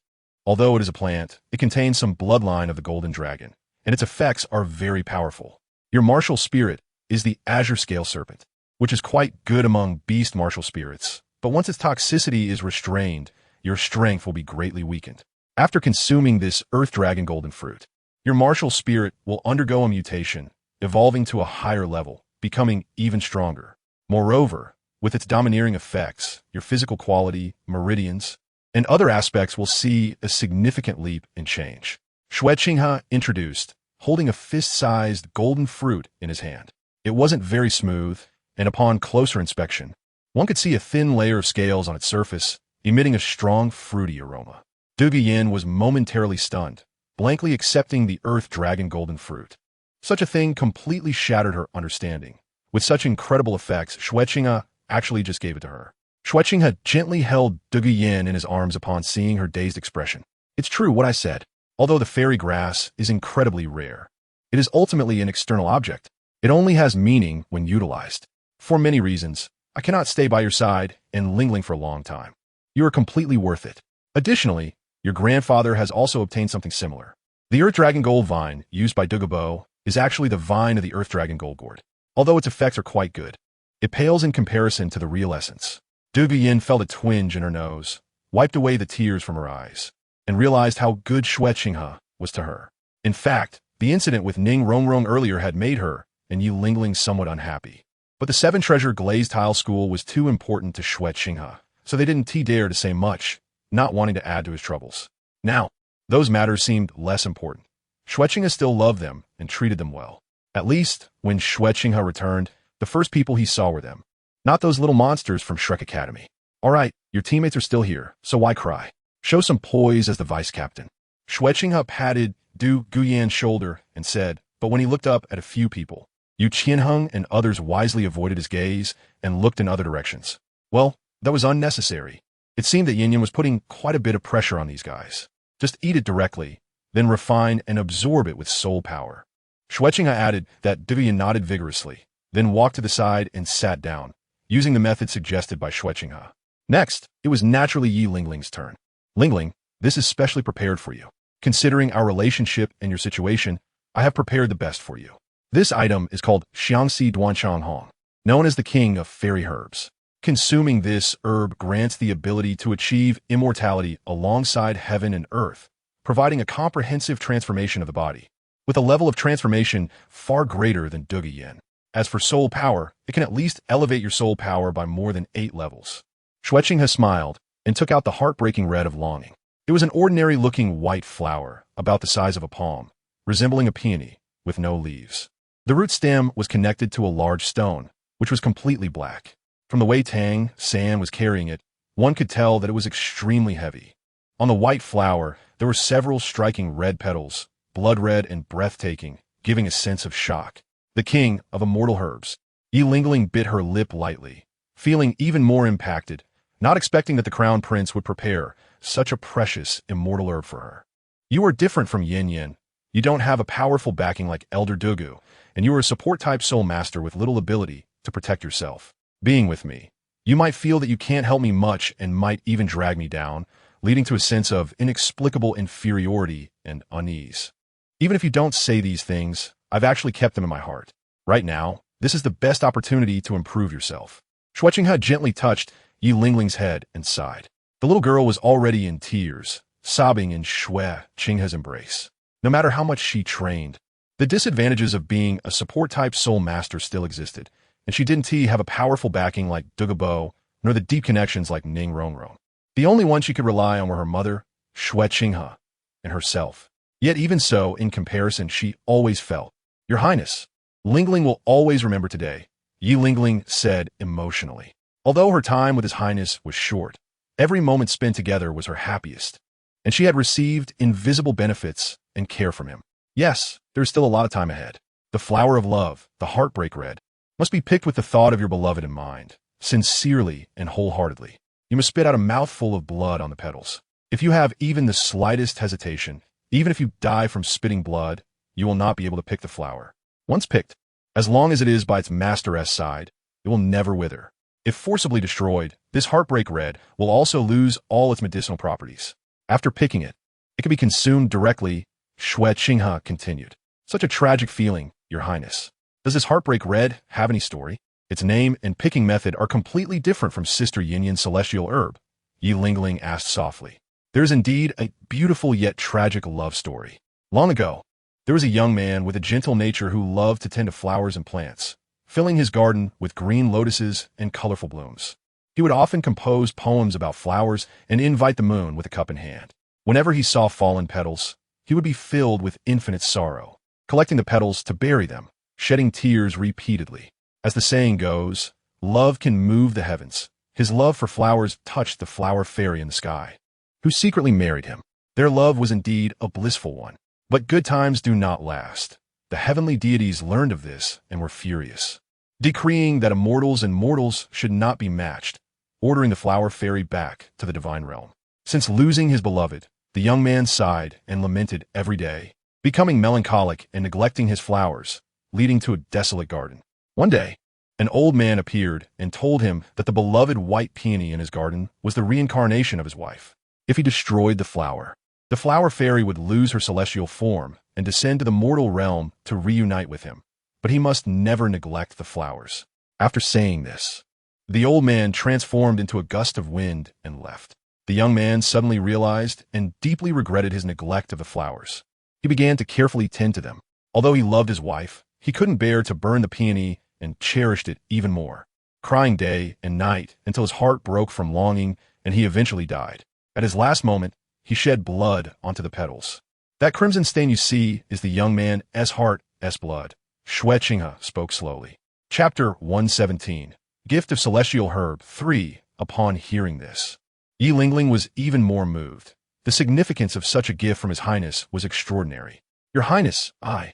Although it is a plant, it contains some bloodline of the Golden Dragon, and its effects are very powerful. Your martial spirit is the Azure Scale Serpent, which is quite good among beast martial spirits, but once its toxicity is restrained, your strength will be greatly weakened. After consuming this Earth Dragon Golden Fruit, your martial spirit will undergo a mutation, evolving to a higher level, becoming even stronger. Moreover, with its domineering effects, your physical quality, meridians, and other aspects will see a significant leap in change. Xue Qinghe introduced, holding a fist-sized golden fruit in his hand. It wasn't very smooth, and upon closer inspection, one could see a thin layer of scales on its surface, emitting a strong fruity aroma. Du Guyan was momentarily stunned, blankly accepting the Earth Dragon Golden Fruit. Such a thing completely shattered her understanding. With such incredible effects, Xue Qinghe actually just gave it to her. Xue Qinghe gently held Du Guyan in his arms upon seeing her dazed expression. It's true what I said. Although the fairy grass is incredibly rare, it is ultimately an external object. It only has meaning when utilized. For many reasons, I cannot stay by your side and lingering for a long time. You are completely worth it. Additionally, your grandfather has also obtained something similar. The Earth Dragon Gold Vine, used by Dugabo, is actually the vine of the Earth Dragon Gold Gourd. Although its effects are quite good, it pales in comparison to the real essence. Du Guyan felt a twinge in her nose, wiped away the tears from her eyes, and realized how good Xue Qinghe was to her. In fact, the incident with Ning Rongrong earlier had made her and Yi Lingling somewhat unhappy. But the 7 Treasure Glazed Tile School was too important to Xue Qinghe, so they didn't dare to say much, not wanting to add to his troubles. Now, those matters seemed less important. Xue Qinghe still loved them and treated them well. At least, when Xue Qinghe returned, the first people he saw were them. Not those little monsters from Shrek Academy. All right, your teammates are still here, so why cry? Show some poise as the vice-captain. Xue Qinghe patted Du Guyan's shoulder and said, but when he looked up at a few people, Yu Qianheng and others wisely avoided his gaze and looked in other directions. Well, that was unnecessary. It seemed that Yin was putting quite a bit of pressure on these guys. Just eat it directly, then refine and absorb it with soul power. Xue Qinghe added that Guyan nodded vigorously, then walked to the side and sat down, using the method suggested by Xue Qinghe. Next, it was naturally Yi Lingling's turn. Lingling, this is specially prepared for you. Considering our relationship and your situation, I have prepared the best for you. This item is called Xiangxi Duanshang, known as the king of fairy herbs. Consuming this herb grants the ability to achieve immortality alongside heaven and earth, providing a comprehensive transformation of the body, with a level of transformation far greater than Duguyan. As for soul power, it can at least elevate your soul power by more than 8 levels. Xue Qinghe smiled and took out the heartbreaking red of longing. It was an ordinary-looking white flower, about the size of a palm, resembling a peony, with no leaves. The root stem was connected to a large stone, which was completely black. From the way Tang San was carrying it, one could tell that it was extremely heavy. On the white flower, there were several striking red petals, blood red and breathtaking, giving a sense of shock. The king of immortal herbs. Yi Lingling bit her lip lightly, feeling even more impacted, not expecting that the crown prince would prepare such a precious immortal herb for her. You are different from Yin Yin. You don't have a powerful backing like Elder Dugu, and you are a support-type soul master with little ability to protect yourself. Being with me, you might feel that you can't help me much and might even drag me down, leading to a sense of inexplicable inferiority and unease. Even if you don't say these things, I've actually kept them in my heart. Right now, this is the best opportunity to improve yourself. Xue Qinghe gently touched Yi Lingling's head and sighed. The little girl was already in tears, sobbing in Xue Qinghe's embrace. No matter how much she trained, the disadvantages of being a support-type soul master still existed, and she didn't have a powerful backing like Dugabo, nor the deep connections like Ning Rongrong. The only one she could rely on were her mother, Xue Qinghe, and herself. Yet even so, in comparison, she always felt, Your Highness, Lingling will always remember today, Yi Lingling said emotionally. Although her time with His Highness was short, every moment spent together was her happiest, and she had received invisible benefits and care from him. Yes, there's still a lot of time ahead. The flower of love, the heartbreak red, must be picked with the thought of your beloved in mind, sincerely and wholeheartedly. You must spit out a mouthful of blood on the petals. If you have even the slightest hesitation, even if you die from spitting blood, you will not be able to pick the flower. Once picked, as long as it is by its master's side, it will never wither. If forcibly destroyed, this heartbreak red will also lose all its medicinal properties. After picking it, it can be consumed directly, Xue Qinghe continued. Such a tragic feeling, Your Highness. Does this heartbreak red have any story? Its name and picking method are completely different from Sister Yinyan's celestial herb, Yi Lingling asked softly. There is indeed a beautiful yet tragic love story. Long ago, there was a young man with a gentle nature who loved to tend to flowers and plants, filling his garden with green lotuses and colorful blooms. He would often compose poems about flowers and invite the moon with a cup in hand. Whenever he saw fallen petals, he would be filled with infinite sorrow, collecting the petals to bury them, shedding tears repeatedly. As the saying goes, love can move the heavens. His love for flowers touched the flower fairy in the sky, who secretly married him. Their love was indeed a blissful one. But good times do not last. The heavenly deities learned of this and were furious, decreeing that immortals and mortals should not be matched, ordering the flower fairy back to the divine realm. Since losing his beloved, the young man sighed and lamented every day, becoming melancholic and neglecting his flowers, leading to a desolate garden. One day, an old man appeared and told him that the beloved white peony in his garden was the reincarnation of his wife. If he destroyed the flower fairy would lose her celestial form and descend to the mortal realm to reunite with him. But he must never neglect the flowers. After saying this, the old man transformed into a gust of wind and left. The young man suddenly realized and deeply regretted his neglect of the flowers. He began to carefully tend to them. Although he loved his wife, he couldn't bear to burn the peony and cherished it even more, crying day and night until his heart broke from longing and he eventually died. At his last moment, he shed blood onto the petals. That crimson stain you see is the young man's heart's blood. Xue Qinghe spoke slowly. Chapter 117. Gift of Celestial Herb 3. Upon hearing this, Yi Lingling was even more moved. The significance of such a gift from His Highness was extraordinary. Your Highness, I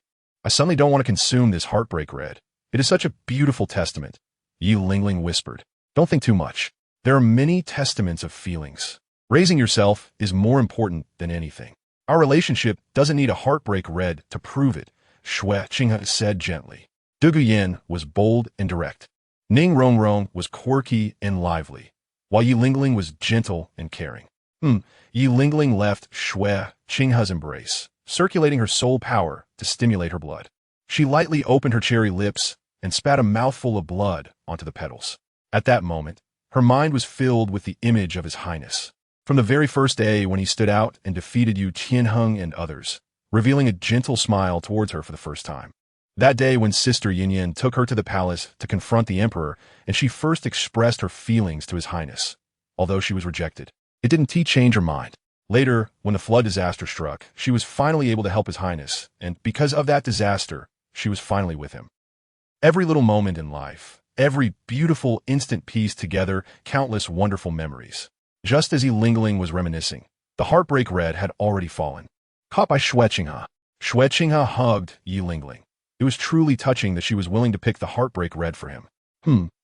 suddenly don't want to consume this heartbreak red. It is such a beautiful testament, Yi Lingling whispered. Don't think too much. There are many testaments of feelings. Raising yourself is more important than anything. Our relationship doesn't need a heartbreak red to prove it, Xue Qinghe said gently. Dugu Yan was bold and direct. Ning Rongrong was quirky and lively, while Yi Lingling was gentle and caring. Yi Lingling left Xue Qinghe's embrace, circulating her soul power to stimulate her blood. She lightly opened her cherry lips and spat a mouthful of blood onto the petals. At that moment, her mind was filled with the image of His Highness. From the very first day when he stood out and defeated Yu Qianheng and others, revealing a gentle smile towards her for the first time. That day when Sister Yinyan took her to the palace to confront the emperor, and she first expressed her feelings to His Highness. Although she was rejected, it didn't change her mind. Later, when the flood disaster struck, she was finally able to help His Highness, and because of that disaster, she was finally with him. Every little moment in life, every beautiful instant pieced together countless wonderful memories. Just as Yi Lingling was reminiscing, the heartbreak red had already fallen. Caught by Xue Qinghe. Xue Qinghe hugged Yi Lingling. It was truly touching that she was willing to pick the heartbreak red for him.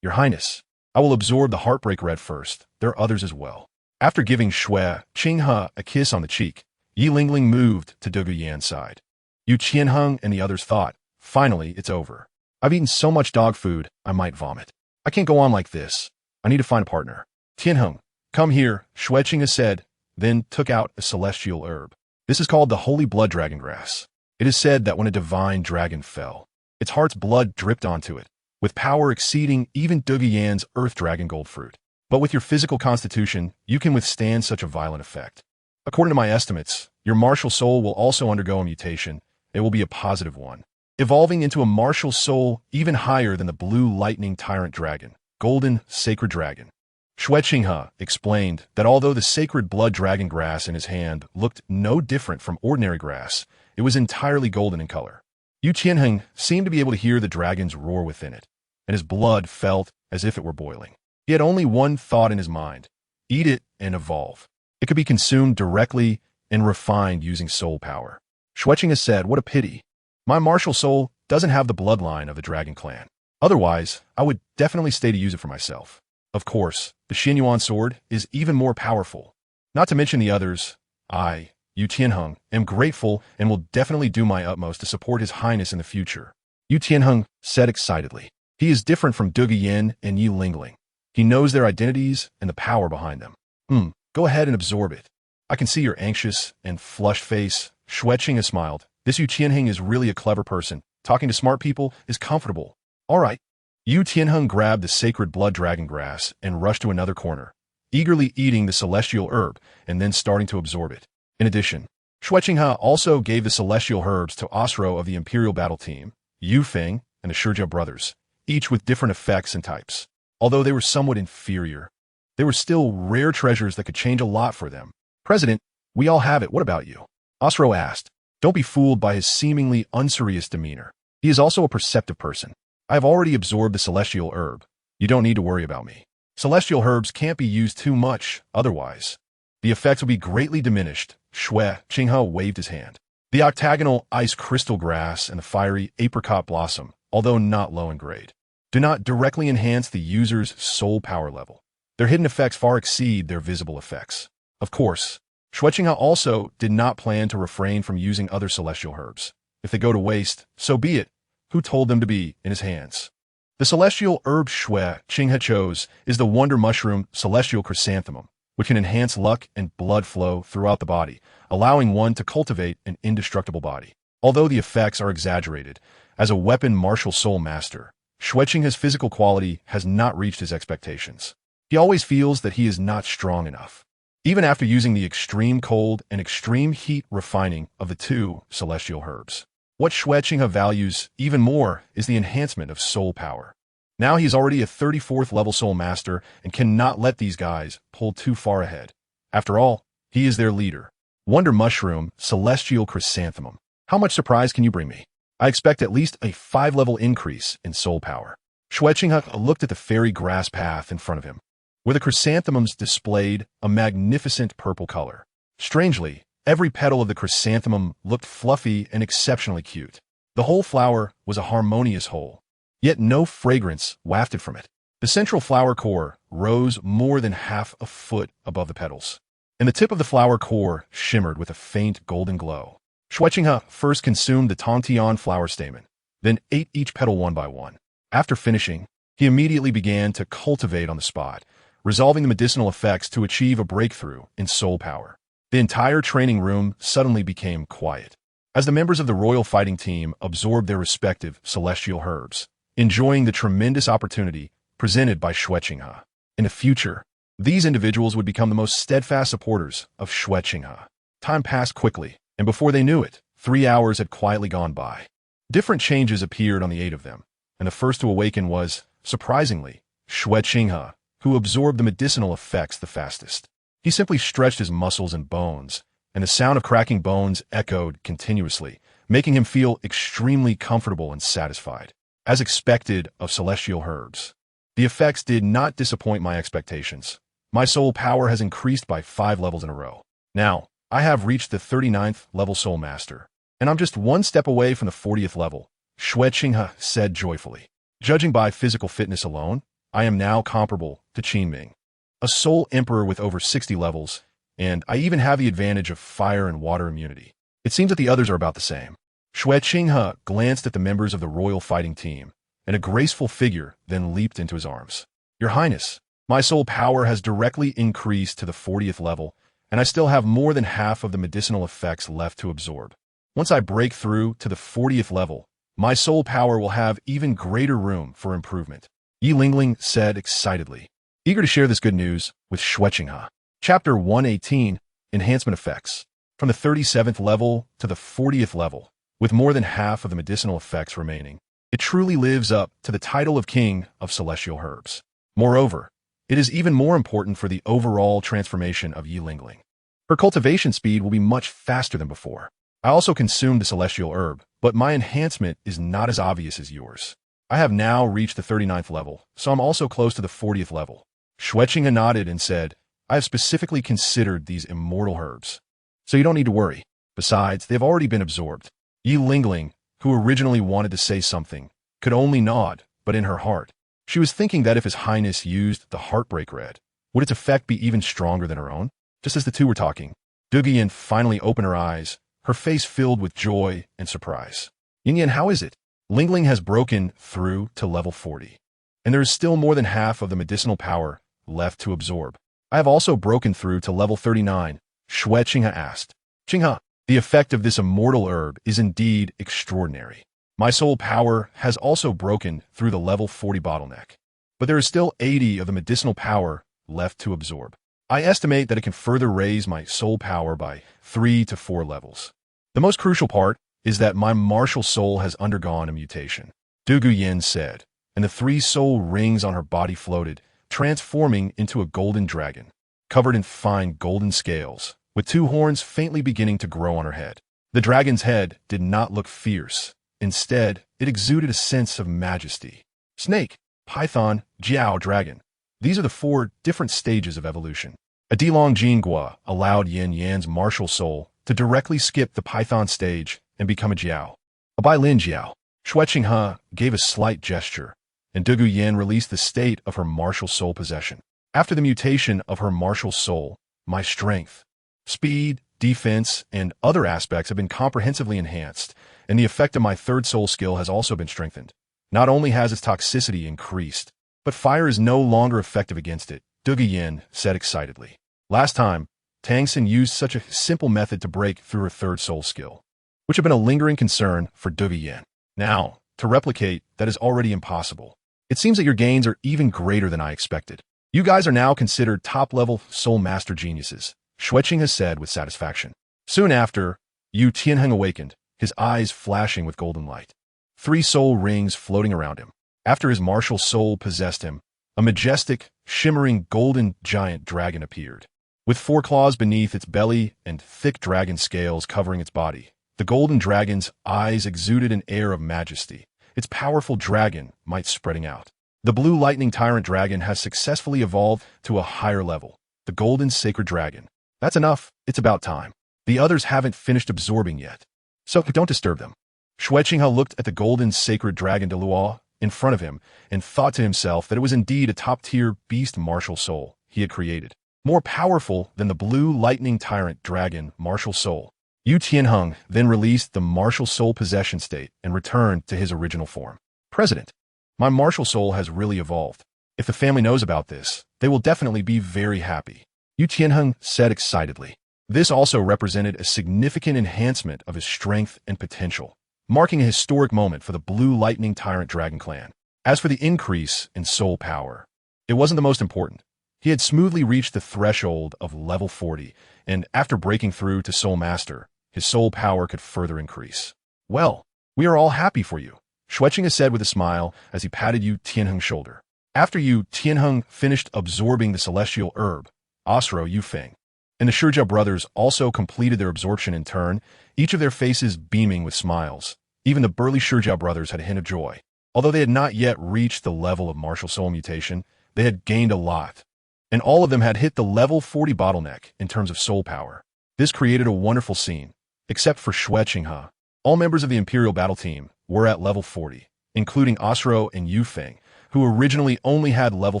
Your Highness, I will absorb the heartbreak red first. There are others as well. After giving Xue Qinghe a kiss on the cheek, Yi Lingling moved to Dugu Yan's side. Yu Qianheng and the others thought, finally, it's over. I've eaten so much dog food, I might vomit. I can't go on like this. I need to find a partner. Tianheng, come here, Xue Qinghe said, then took out a celestial herb. This is called the holy blood dragon grass. It is said that when a divine dragon fell, its heart's blood dripped onto it, with power exceeding even Dugu Yan's earth dragon gold fruit. But with your physical constitution, you can withstand such a violent effect. According to my estimates, your martial soul will also undergo a mutation. It will be a positive one, evolving into a martial soul even higher than the blue lightning tyrant dragon, golden sacred dragon. Xue Qinghe explained that although the sacred blood dragon grass in his hand looked no different from ordinary grass, it was entirely golden in color. Yu Qianheng seemed to be able to hear the dragon's roar within it, and his blood felt as if it were boiling. He had only one thought in his mind: eat it and evolve. It could be consumed directly and refined using soul power. Xue Qinghe said, what a pity. My martial soul doesn't have the bloodline of the dragon clan. Otherwise, I would definitely stay to use it for myself. Of course, the Xuanyuan Sword is even more powerful. Not to mention the others, I, Yu Tianheng, am grateful and will definitely do my utmost to support His Highness in the future. Yu Tianheng said excitedly. He is different from Dugu Yan and Yi Lingling. He knows their identities and the power behind them. Go ahead and absorb it. I can see your anxious and flushed face. Xue Qinghe smiled. This Yu Tianheng is really a clever person. Talking to smart people is comfortable. All right. Yu Tianheng grabbed the sacred blood dragon grass and rushed to another corner, eagerly eating the celestial herb and then starting to absorb it. In addition, Xue Qinghe also gave the celestial herbs to Osro of the Imperial Battle Team, Yu Feng, and the Shizhe brothers, each with different effects and types. Although they were somewhat inferior, they were still rare treasures that could change a lot for them. President, we all have it. What about you? Osro asked. Don't be fooled by his seemingly unserious demeanor. He is also a perceptive person. I have already absorbed the celestial herb. You don't need to worry about me. Celestial herbs can't be used too much, otherwise the effects will be greatly diminished. Xue Qinghe waved his hand. The octagonal ice crystal grass and the fiery apricot blossom, although not low in grade, do not directly enhance the user's soul power level. Their hidden effects far exceed their visible effects. Of course, Xue Qinghe also did not plan to refrain from using other celestial herbs. If they go to waste, so be it. Who told them to be in his hands? The celestial herb Xue Qinghe chose is the wonder mushroom celestial chrysanthemum, which can enhance luck and blood flow throughout the body, allowing one to cultivate an indestructible body. Although the effects are exaggerated, as a weapon martial soul master, Xue Qinghe's physical quality has not reached his expectations. He always feels that he is not strong enough. Even after using the extreme cold and extreme heat refining of the two celestial herbs. What Xue Qinghe values even more is the enhancement of soul power. Now he is already a 34th level soul master and cannot let these guys pull too far ahead. After all, he is their leader. Wonder Mushroom, Celestial Chrysanthemum. How much surprise can you bring me? I expect at least a 5-level increase in soul power. Xue Qinghe looked at the fairy grass path in front of him, where the chrysanthemums displayed a magnificent purple color. Strangely, Every petal of the chrysanthemum looked fluffy and exceptionally cute. The whole flower was a harmonious whole, yet no fragrance wafted from it. The central flower core rose more than half a foot above the petals, and the tip of the flower core shimmered with a faint golden glow. Xue Qinghe first consumed the Tongtian flower stamen, then ate each petal one by one. After finishing, he immediately began to cultivate on the spot, resolving the medicinal effects to achieve a breakthrough in soul power. The entire training room suddenly became quiet, as the members of the royal fighting team absorbed their respective celestial herbs, enjoying the tremendous opportunity presented by Xue Qinghe. In the future, these individuals would become the most steadfast supporters of Xue Qinghe. Time passed quickly, and before they knew it, 3 hours had quietly gone by. Different changes appeared on the 8 of them, and the first to awaken was, surprisingly, Xue Qinghe, who absorbed the medicinal effects the fastest. He simply stretched his muscles and bones, and the sound of cracking bones echoed continuously, making him feel extremely comfortable and satisfied. As expected of celestial herbs, the effects did not disappoint my expectations. My soul power has increased by 5 levels in a row. Now, I have reached the 39th level soulmaster, and I'm just 1 step away from the 40th level, Xue Qinghe said joyfully. Judging by physical fitness alone, I am now comparable to Qin, a soul emperor with over 60 levels, and I even have the advantage of fire and water immunity. It seems that the others are about the same. Xue Qinghe glanced at the members of the royal fighting team, and a graceful figure then leaped into his arms. Your Highness, my soul power has directly increased to the 40th level, and I still have more than half of the medicinal effects left to absorb. Once I break through to the 40th level, my soul power will have even greater room for improvement, Yi Lingling said excitedly, eager to share this good news with Xue Qinghe. Chapter 118, Enhancement Effects. From the 37th level to the 40th level, with more than half of the medicinal effects remaining, it truly lives up to the title of King of Celestial Herbs. Moreover, it is even more important for the overall transformation of Yi Lingling. Her cultivation speed will be much faster than before. I also consumed the celestial herb, but my enhancement is not as obvious as yours. I have now reached the 39th level, so I'm also close to the 40th level. Xue Qinghe nodded and said, I have specifically considered these immortal herbs, so you don't need to worry. Besides, they've already been absorbed. Yi Lingling, who originally wanted to say something, could only nod, but in her heart, she was thinking that if His Highness used the Heartbreak Red, would its effect be even stronger than her own? Just as the two were talking, Douluo finally opened her eyes, her face filled with joy and surprise. Yin, how is it? Lingling has broken through to level 40, and there is still more than half of the medicinal power left to absorb. I have also broken through to level 39, Xue Qinghe asked. Qinghe, the effect of this immortal herb is indeed extraordinary. My soul power has also broken through the level 40 bottleneck, but there is still 80 of the medicinal power left to absorb. I estimate that it can further raise my soul power by 3 to 4 levels. The most crucial part is that my martial soul has undergone a mutation, Douluo said, and the 3 soul rings on her body floated, transforming into a golden dragon, covered in fine golden scales, with 2 horns faintly beginning to grow on her head. The dragon's head did not look fierce. Instead, it exuded a sense of majesty. Snake, python, jiao, dragon. These are the 4 different stages of evolution. A Dilong Jingua allowed Yin Yan's martial soul to directly skip the python stage and become a jiao. A Bailin jiao. Xue Qinghe gave a slight gesture, and Douluo released the state of her martial soul possession. After the mutation of her martial soul, my strength, speed, defense, and other aspects have been comprehensively enhanced, and the effect of my 3rd soul skill has also been strengthened. Not only has its toxicity increased, but fire is no longer effective against it, Douluo said excitedly. Last time, Tangxin used such a simple method to break through her 3rd soul skill, which had been a lingering concern for Douluo. Now, to replicate that is already impossible. It seems that your gains are even greater than I expected. You guys are now considered top-level soul master geniuses, Xue Qinghe said with satisfaction. Soon after, Yu Tianheng awakened, his eyes flashing with golden light. 3 soul rings floating around him. After his martial soul possessed him, a majestic, shimmering golden giant dragon appeared. With 4 claws beneath its belly and thick dragon scales covering its body, the golden dragon's eyes exuded an air of majesty, its powerful dragon might spreading out. The blue lightning tyrant dragon has successfully evolved to a higher level, the golden sacred dragon. That's enough, it's about time. The others haven't finished absorbing yet, so don't disturb them. Xue Qinghe looked at the golden sacred dragon Douluo in front of him and thought to himself that it was indeed a top-tier beast martial soul he had created, more powerful than the blue lightning tyrant dragon martial soul. Yu Tianheng then released the martial soul possession state and returned to his original form. President, my martial soul has really evolved. If the family knows about this, they will definitely be very happy, Yu Tianheng said excitedly. This also represented a significant enhancement of his strength and potential, marking a historic moment for the Blue Lightning Tyrant Dragon Clan. As for the increase in soul power, it wasn't the most important. He had smoothly reached the threshold of level 40, and after breaking through to soulmaster, his soul power could further increase. Well, we are all happy for you, Xue Qinghe said with a smile as he patted Yu Tianheng's shoulder. After Yu Tianheng finished absorbing the celestial herb, Osro Yufeng and the Shijia brothers also completed their absorption in turn, each of their faces beaming with smiles. Even the burly Shijia brothers had a hint of joy. Although they had not yet reached the level of martial soul mutation, they had gained a lot, and all of them had hit the level 40 bottleneck in terms of soul power. This created a wonderful scene, except for Xue Qinghe. All members of the Imperial Battle Team were at level 40, including Osro and Yufeng, who originally only had level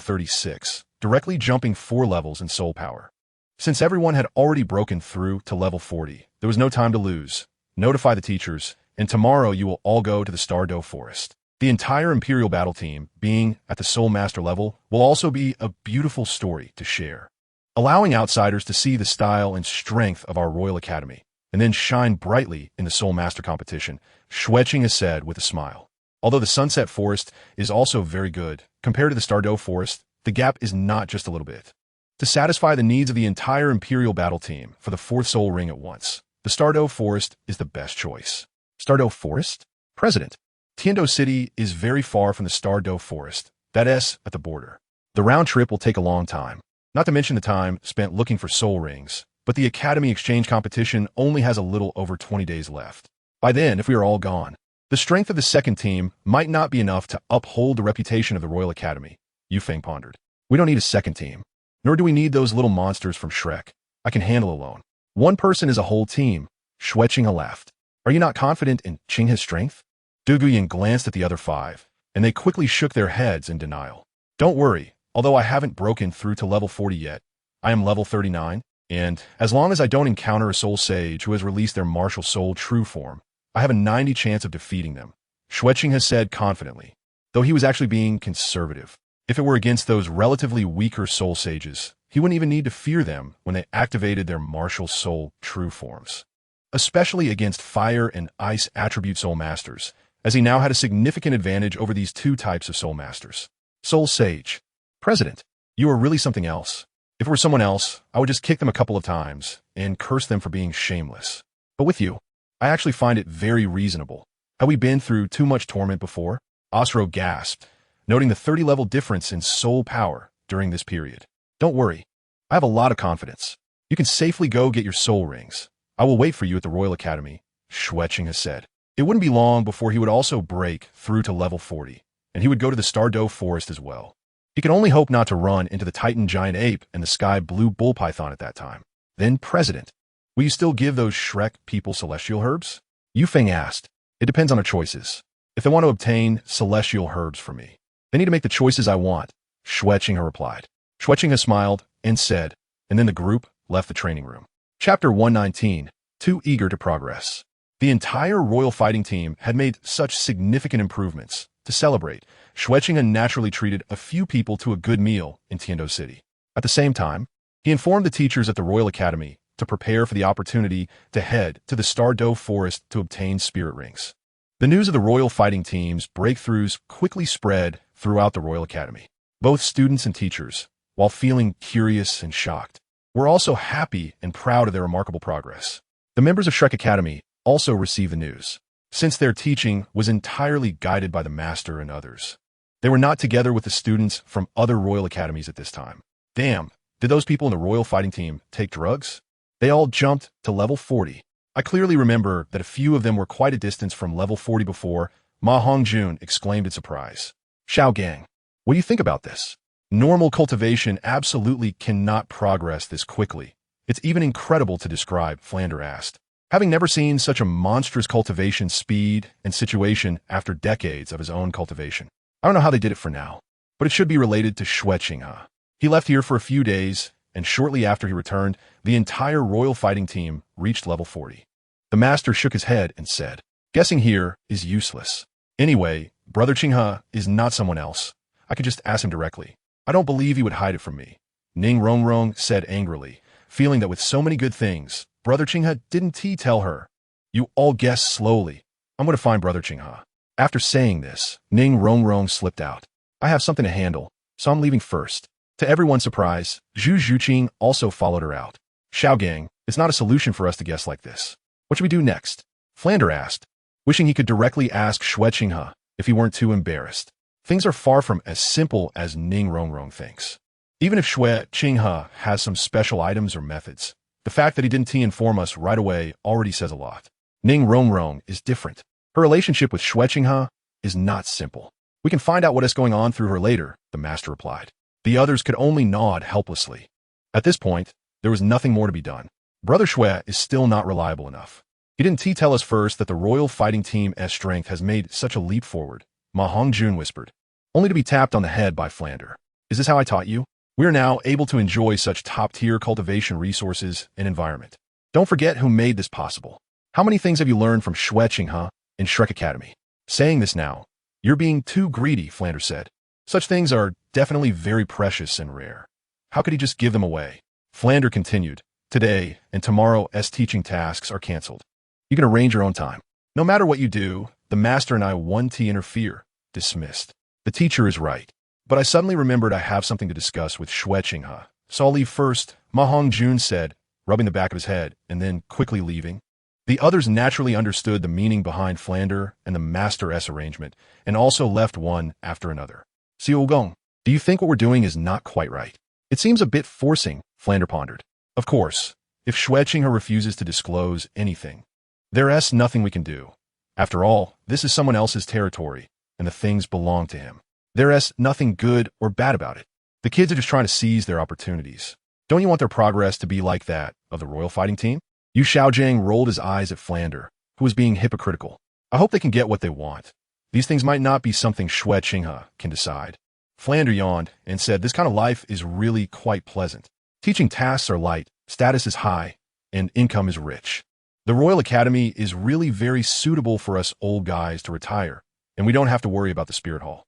36, directly jumping 4 levels in soul power. Since everyone had already broken through to level 40, there was no time to lose. Notify the teachers, and tomorrow you will all go to the Stardow Forest. The entire Imperial Battle Team, being at the Soul Master level, will also be a beautiful story to share, allowing outsiders to see the style and strength of our Royal Academy, and then shine brightly in the Soul Master competition, Xue Qinghe said with a smile. Although the Sunset Forest is also very good, compared to the Stardow Forest, the gap is not just a little bit. To satisfy the needs of the entire Imperial Battle Team for the 4th Soul Ring at once, the Stardow Forest is the best choice. Stardow Forest? President, Tiando City is very far from the Stardow Forest, that is, at the border. The round trip will take a long time, not to mention the time spent looking for soul rings, but the Academy Exchange competition only has a little over 20 days left. By then, if we are all gone, the strength of the second team might not be enough to uphold the reputation of the Royal Academy, Yufeng pondered. We don't need a second team. Nor do we need those little monsters from Shrek. I can handle alone. One person is a whole team, Xue Qinghe laughed. Are you not confident in Qinghe's strength? Du Guyan glanced at the other 5, and they quickly shook their heads in denial. Don't worry, although I haven't broken through to level 40 yet, I am level 39, and as long as I don't encounter a soul sage who has released their martial soul true form, I have a 90 chance of defeating them, Xue Qinghe said confidently, though he was actually being conservative. If it were against those relatively weaker soul sages, he wouldn't even need to fear them when they activated their martial soul true forms. Especially against fire and ice attribute soul masters, as he now had a significant advantage over these 2 types of soul masters. Soul Sage. President, you are really something else. If it were someone else, I would just kick them a couple of times and curse them for being shameless. But with you, I actually find it very reasonable. Have we been through too much torment before? Osro gasped, noting the 30-level difference in soul power during this period. Don't worry, I have a lot of confidence. You can safely go get your soul rings. I will wait for you at the Royal Academy, Xue Qinghe said. It wouldn't be long before he would also break through to level 40, and he would go to the Stardow Forest as well. He could only hope not to run into the Titan Giant Ape and the Sky Blue Bull Python at that time. Then, President, will you still give those Shrek people celestial herbs? Yufeng asked. It depends on their choices. If they want to obtain celestial herbs from me, they need to make the choices I want, Xue Qinghe replied. Xue Qinghe smiled and said, and then the group left the training room. Chapter 119, Too Eager to Progress. The entire royal fighting team had made such significant improvements. To celebrate, Xue Qinghe naturally treated a few people to a good meal in Tiando City. At the same time, he informed the teachers at the Royal Academy to prepare for the opportunity to head to the Stardow Forest to obtain spirit rings. The news of the royal fighting team's breakthroughs quickly spread throughout the Royal Academy. Both students and teachers, while feeling curious and shocked, were also happy and proud of their remarkable progress. The members of Shrek Academy also received the news, since their teaching was entirely guided by the master and others. They were not together with the students from other royal academies at this time. Damn, did those people in the royal fighting team take drugs? They all jumped to level 40. I clearly remember that a few of them were quite a distance from level 40 before. Ma Hongjun exclaimed in surprise. Xiao Gang, what do you think about this? Normal cultivation absolutely cannot progress this quickly, It's even incredible to describe, Flander asked. Having never seen such a monstrous cultivation speed and situation after decades of his own cultivation. I don't know how they did it for now, but it should be related to Xue Qinghe. He left here for a few days, and shortly after he returned, the entire royal fighting team reached level 40. The master shook his head and said, guessing here is useless. Anyway, Brother Qinghe is not someone else. I could just ask him directly. I don't believe he would hide it from me. Ning Rongrong said angrily, feeling that with so many good things, Brother Qinghe didn't tell her. You all guess slowly. I'm going to find Brother Qinghe. After saying this, Ning Rongrong slipped out. I have something to handle, so I'm leaving first. To everyone's surprise, Zhu Zhuqing also followed her out. Xiaogang, it's not a solution for us to guess like this. What should we do next? Flander asked, wishing he could directly ask Xue Qinghe if he weren't too embarrassed. Things are far from as simple as Ning Rongrong thinks. Even if Xue Qinghe has some special items or methods, the fact that he didn't inform us right away already says a lot. Ning Rongrong is different. Her relationship with Xue Qinghe is not simple. We can find out what is going on through her later, the master replied. The others could only nod helplessly. At this point, there was nothing more to be done. Brother Xue is still not reliable enough. He didn't tell us first that the royal fighting team's strength has made such a leap forward, Ma Hongjun whispered, only to be tapped on the head by Flander. Is this how I taught you? We are now able to enjoy such top-tier cultivation resources and environment. Don't forget who made this possible. How many things have you learned from Xue Qinghe in Shrek Academy? Saying this now, you're being too greedy, Flander said. Such things are definitely very precious and rare. How could he just give them away? Flander continued, today and tomorrow's teaching tasks are cancelled. You can arrange your own time. No matter what you do, the master and I won't interfere. Dismissed. The teacher is right. But I suddenly remembered I have something to discuss with Xue Qinghe, so I'll leave first, Ma Hongjun said, rubbing the back of his head, and then quickly leaving. The others naturally understood the meaning behind Flander and the master's arrangement, and also left one after another. Xiaogong, do you think what we're doing is not quite right? It seems a bit forcing, Flander pondered. Of course, if Xue Qinghe refuses to disclose anything, there's nothing we can do. After all, this is someone else's territory, and the things belong to him. There's nothing good or bad about it. The kids are just trying to seize their opportunities. Don't you want their progress to be like that of the royal fighting team? Yu Xiaojiang rolled his eyes at Flander, who was being hypocritical. I hope they can get what they want. These things might not be something Xue Qinghe can decide. Flander yawned and said this kind of life is really quite pleasant. Teaching tasks are light, status is high, and income is rich. The Royal Academy is really very suitable for us old guys to retire, and we don't have to worry about the spirit hall.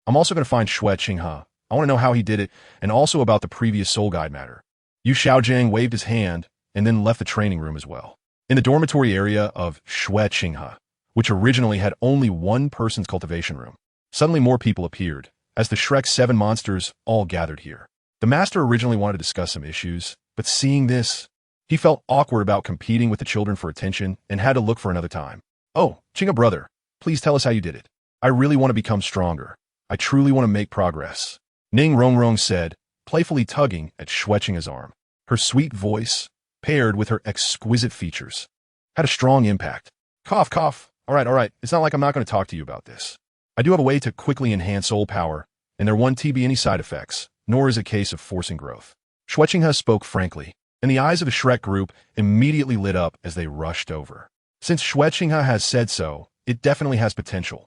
I'm also going to find Xue Qinghe. I want to know how he did it, and also about the previous soul guide matter. Yu Xiaojiang waved his hand and then left the training room as well. In the dormitory area of Xue Qinghe, which originally had only one person's cultivation room, suddenly more people appeared, as the Shrek 7 monsters all gathered here. The master originally wanted to discuss some issues, but seeing this, he felt awkward about competing with the children for attention and had to look for another time. Oh, Qinghe brother, please tell us how you did it. I really want to become stronger. I truly want to make progress. Ning Rongrong said, playfully tugging at Xue Qinghe's arm. Her sweet voice, paired with her exquisite features, had a strong impact. Cough, cough. All right. It's not like I'm not going to talk to you about this. I do have a way to quickly enhance soul power, and there won't be any side effects, nor is it a case of forcing growth. Xue Qinghe spoke frankly, and the eyes of the Shrek group immediately lit up as they rushed over. Since Xue Qinghe has said so, it definitely has potential.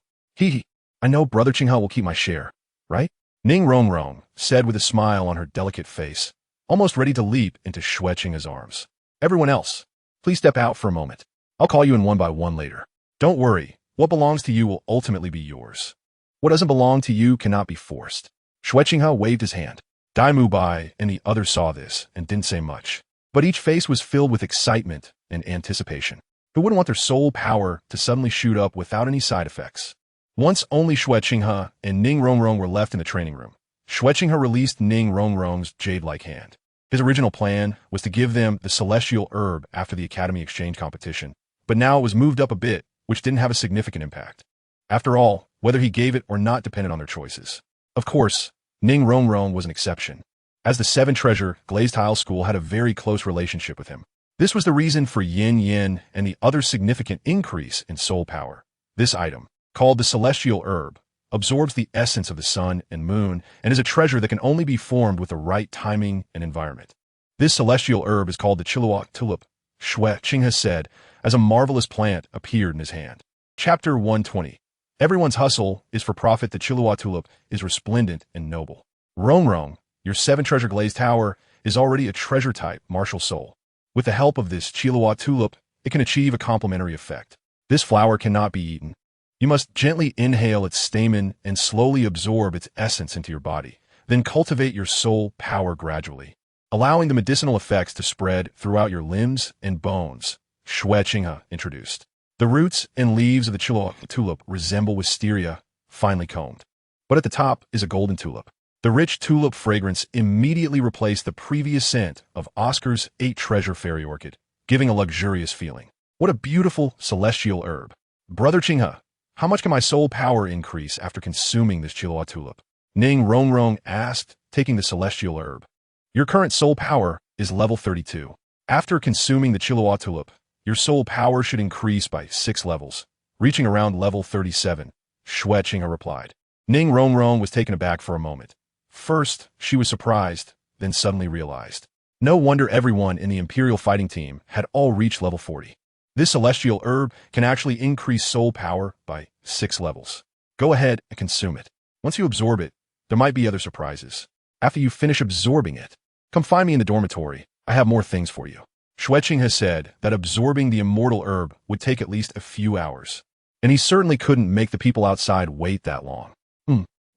I know Brother Qinghe will keep my share, right? Ning Rongrong said with a smile on her delicate face, almost ready to leap into Xue Qinghe's arms. Everyone else, please step out for a moment. I'll call you in one by one later. Don't worry, what belongs to you will ultimately be yours. What doesn't belong to you cannot be forced. Xue Qinghe waved his hand. Dai Mubai and the others saw this and didn't say much, but each face was filled with excitement and anticipation. Who wouldn't want their soul power to suddenly shoot up without any side effects? Once only Xue Qinghe and Ning Rongrong were left in the training room, Xue Qinghe released Ning Rongrong's jade-like hand. His original plan was to give them the celestial herb after the Academy exchange competition, but now it was moved up a bit, which didn't have a significant impact. After all, whether he gave it or not depended on their choices. Of course, Ning Rongrong was an exception, as the Seven Treasure Glazed Tile School had a very close relationship with him. This was the reason for Yin Yin and the other significant increase in soul power. This item, called the Celestial Herb, absorbs the essence of the sun and moon and is a treasure that can only be formed with the right timing and environment. This celestial herb is called the Chiluo tulip, Xue Qinghe said, as a marvelous plant appeared in his hand. Chapter 120. Everyone's hustle is for profit. The Chiluo tulip is resplendent and noble. Renxue, your 7-treasure glazed tower, is already a treasure-type martial soul. With the help of this Chiluo tulip, it can achieve a complementary effect. This flower cannot be eaten. You must gently inhale its stamen and slowly absorb its essence into your body. Then cultivate your soul power gradually, allowing the medicinal effects to spread throughout your limbs and bones, Xue Qinghe introduced. The roots and leaves of the Chiluo tulip resemble wisteria, finely combed. But at the top is a golden tulip. The rich tulip fragrance immediately replaced the previous scent of Oscar's 8-treasure fairy orchid, giving a luxurious feeling. What a beautiful celestial herb. Brother Qinghe, how much can my soul power increase after consuming this Chiluo tulip? Ning Renxue asked, taking the celestial herb. Your current soul power is level 32. After consuming the Chiluo tulip, your soul power should increase by 6 levels, reaching around level 37, Xue Qinghe replied. Ning Renxue was taken aback for a moment. First, she was surprised, then suddenly realized. No wonder everyone in the Imperial fighting team had all reached level 40. This celestial herb can actually increase soul power by 6 levels. Go ahead and consume it. Once you absorb it, there might be other surprises. After you finish absorbing it, come find me in the dormitory. I have more things for you. Xue Qinghe said that absorbing the immortal herb would take at least a few hours, and he certainly couldn't make the people outside wait that long.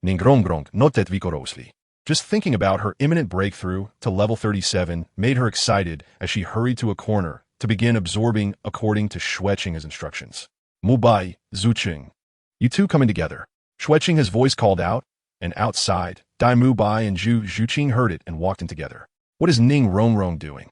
Ningrong noted vigorously. Just thinking about her imminent breakthrough to level 37 made her excited as she hurried to a corner to begin absorbing according to Xue Qinghe's instructions. Mubai, Zuqing. You two coming together. Xue Qinghe's voice called out, and outside, Dai Mubai and Zhu Zuqing heard it and walked in together. What is Ning Renxue doing?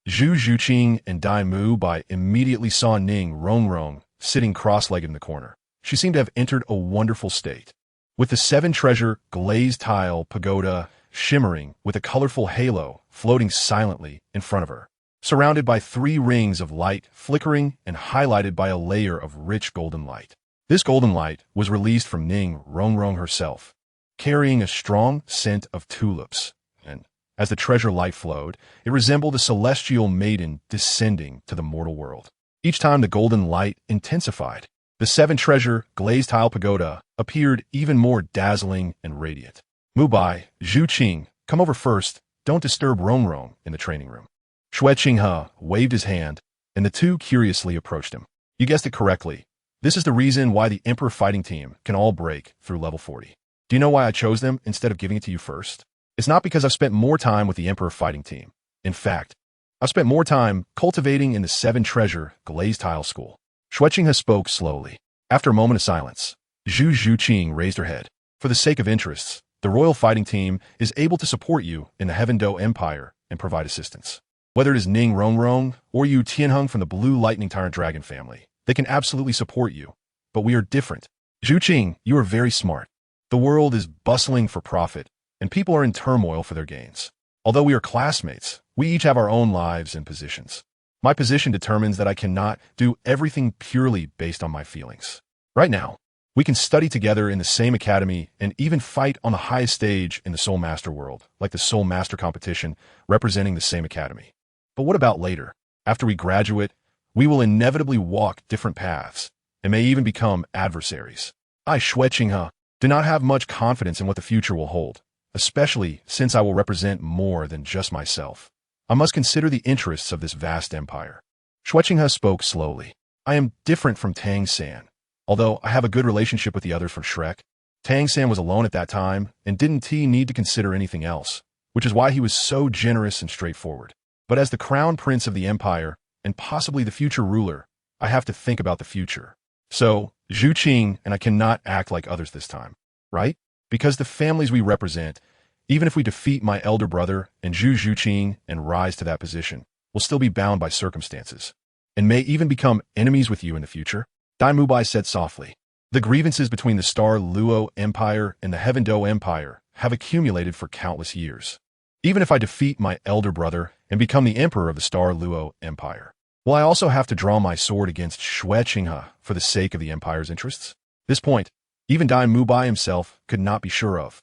Zhu Zuqing and Dai Mubai immediately saw Ning Renxue sitting cross-legged in the corner. She seemed to have entered a wonderful state. With the 7-treasure glazed tile pagoda shimmering with a colorful halo floating silently in front of her, surrounded by 3 rings of light flickering and highlighted by a layer of rich golden light. This golden light was released from Ning Renxue herself, carrying a strong scent of tulips, and as the treasure light flowed, it resembled a celestial maiden descending to the mortal world. Each time the golden light intensified, the 7-treasure glazed tile pagoda appeared even more dazzling and radiant. Mubai, Zhu Qing, come over first. Don't disturb Renxue in the training room. Xue Qinghe waved his hand, and the two curiously approached him. You guessed it correctly. This is the reason why the Emperor fighting team can all break through level 40. Do you know why I chose them instead of giving it to you first? It's not because I've spent more time with the Emperor fighting team. In fact, I've spent more time cultivating in the 7-treasure glazed tile school. Xue Qinghe spoke slowly. After a moment of silence, Zhu Zuqing raised her head. For the sake of interests, the royal fighting team is able to support you in the Heaven Do Empire and provide assistance. Whether it is Ning Renxue or you Tianheng from the Blue Lightning Tyrant Dragon family, they can absolutely support you. But we are different. Zhu Qing, you are very smart. The world is bustling for profit, and people are in turmoil for their gains. Although we are classmates, we each have our own lives and positions. My position determines that I cannot do everything purely based on my feelings. Right now, we can study together in the same academy and even fight on the highest stage in the soulmaster world, like the soulmaster competition representing the same academy. But what about later? After we graduate, we will inevitably walk different paths and may even become adversaries. I, Xue Qinghe, do not have much confidence in what the future will hold, especially since I will represent more than just myself. I must consider the interests of this vast empire. Xue Qinghe spoke slowly. I am different from Tang San. Although I have a good relationship with the others from Shrek, Tang San was alone at that time and didn't need to consider anything else, which is why he was so generous and straightforward. But as the crown prince of the empire, and possibly the future ruler, I have to think about the future. So, Zhu Qing and I cannot act like others this time, right? Because the families we represent, even if we defeat my elder brother and Zhu Zuqing and rise to that position, will still be bound by circumstances, and may even become enemies with you in the future. Dai Mubai said softly. The grievances between the Star Luo Empire and the Heaven Do Empire have accumulated for countless years. Even if I defeat my elder brother and become the emperor of the Star Luo Empire, will I also have to draw my sword against Xue Qinghe for the sake of the empire's interests? This point, even Dai Mubai himself could not be sure of.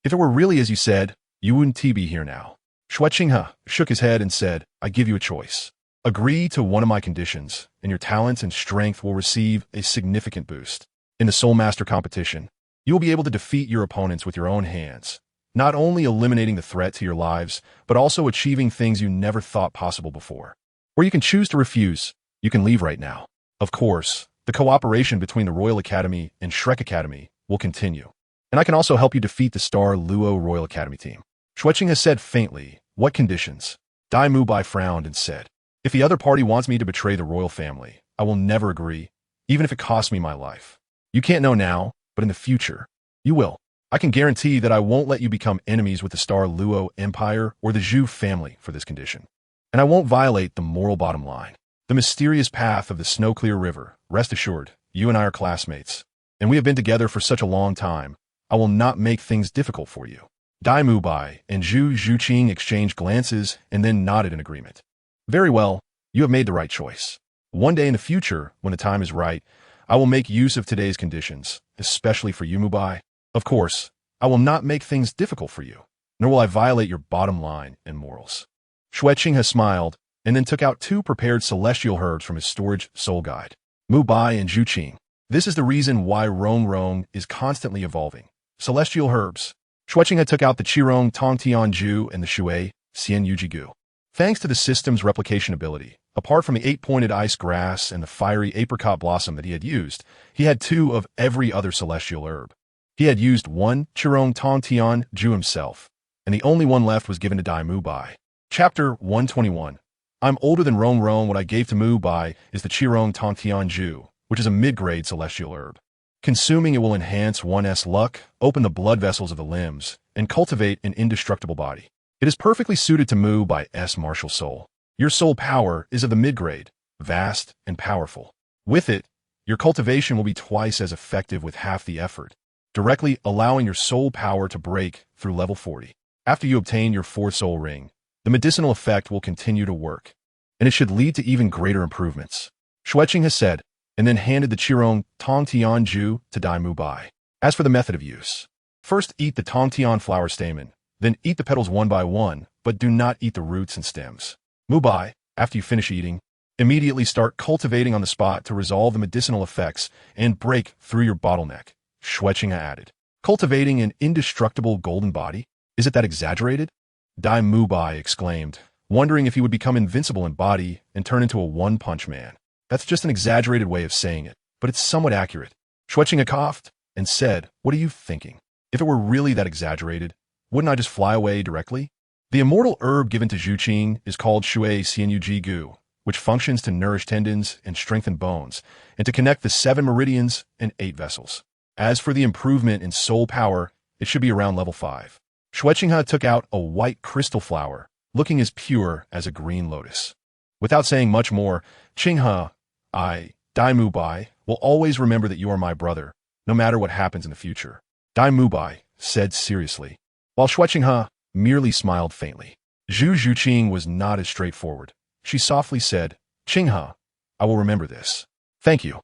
If it were really as you said, you wouldn't be here now. Xue Qinghe shook his head and said, I give you a choice. Agree to one of my conditions, and your talents and strength will receive a significant boost. In the Soulmaster competition, you will be able to defeat your opponents with your own hands, not only eliminating the threat to your lives, but also achieving things you never thought possible before. Or you can choose to refuse. You can leave right now. Of course, the cooperation between the Royal Academy and Shrek Academy will continue. And I can also help you defeat the Star Luo Royal Academy team. Xue Qinghe said faintly, what conditions? Dai Mubai frowned and said, if the other party wants me to betray the royal family, I will never agree, even if it costs me my life. You can't know now, but in the future, you will. I can guarantee that I won't let you become enemies with the Star Luo Empire or the Zhu family for this condition. And I won't violate the moral bottom line. The mysterious path of the snow-clear river. Rest assured, you and I are classmates, and we have been together for such a long time. I will not make things difficult for you. Dai Mubai and Xue Qinghe exchanged glances and then nodded in agreement. Very well, you have made the right choice. One day in the future, when the time is right, I will make use of today's conditions, especially for you, Mubai. Of course, I will not make things difficult for you, nor will I violate your bottom line and morals. Xue Qinghe smiled, and then took out 2 prepared celestial herbs from his storage soul guide. Mubai and Xue Qinghe. This is the reason why Rong is constantly evolving. Celestial herbs. Xue Qinghe took out the Qirong Tongtianju and the Shui Xianyujigu. Thanks to the system's replication ability, apart from the 8-pointed ice grass and the fiery apricot blossom that he had used, he had 2 of every other celestial herb. He had used 1 Qirong Tongtianju himself, and the only one left was given to Dai Mubai. Chapter 121. I'm older than Rong. What I gave to Mubai is the Qirong Tongtianju, which is a mid-grade celestial herb. Consuming it will enhance one's luck, open the blood vessels of the limbs, and cultivate an indestructible body. It is perfectly suited to Mubai's martial soul. Your soul power is of the mid-grade, vast and powerful. With it, your cultivation will be twice as effective with half the effort, directly allowing your soul power to break through level 40. After you obtain your 4th soul ring, the medicinal effect will continue to work, and it should lead to even greater improvements. Xue Qinghe said, and then handed the Qirong Tongtianju to Dai Mubai. As for the method of use, first eat the Tongtian flower stamen, then eat the petals one by one, but do not eat the roots and stems. Mubai, after you finish eating, immediately start cultivating on the spot to resolve the medicinal effects and break through your bottleneck. Xue Qinghe added, cultivating an indestructible golden body? Is it that exaggerated? Dai Mubai exclaimed, wondering if he would become invincible in body and turn into a one-punch man. That's just an exaggerated way of saying it, but it's somewhat accurate. Xue Qinghe coughed and said, what are you thinking? If it were really that exaggerated, wouldn't I just fly away directly? The immortal herb given to Xue Qinghe is called Shui Xianyujigu, which functions to nourish tendons and strengthen bones, and to connect the 7 meridians and 8 vessels. As for the improvement in soul power, it should be around level 5. Xue Qinghe took out a white crystal flower, looking as pure as a green lotus. Without saying much more, Qinghe, Dai Mubai, will always remember that you are my brother, no matter what happens in the future. Dai Mubai said seriously, while Xue Qinghe merely smiled faintly. Xue Qinghe was not as straightforward. She softly said, Qinghe, I will remember this. Thank you.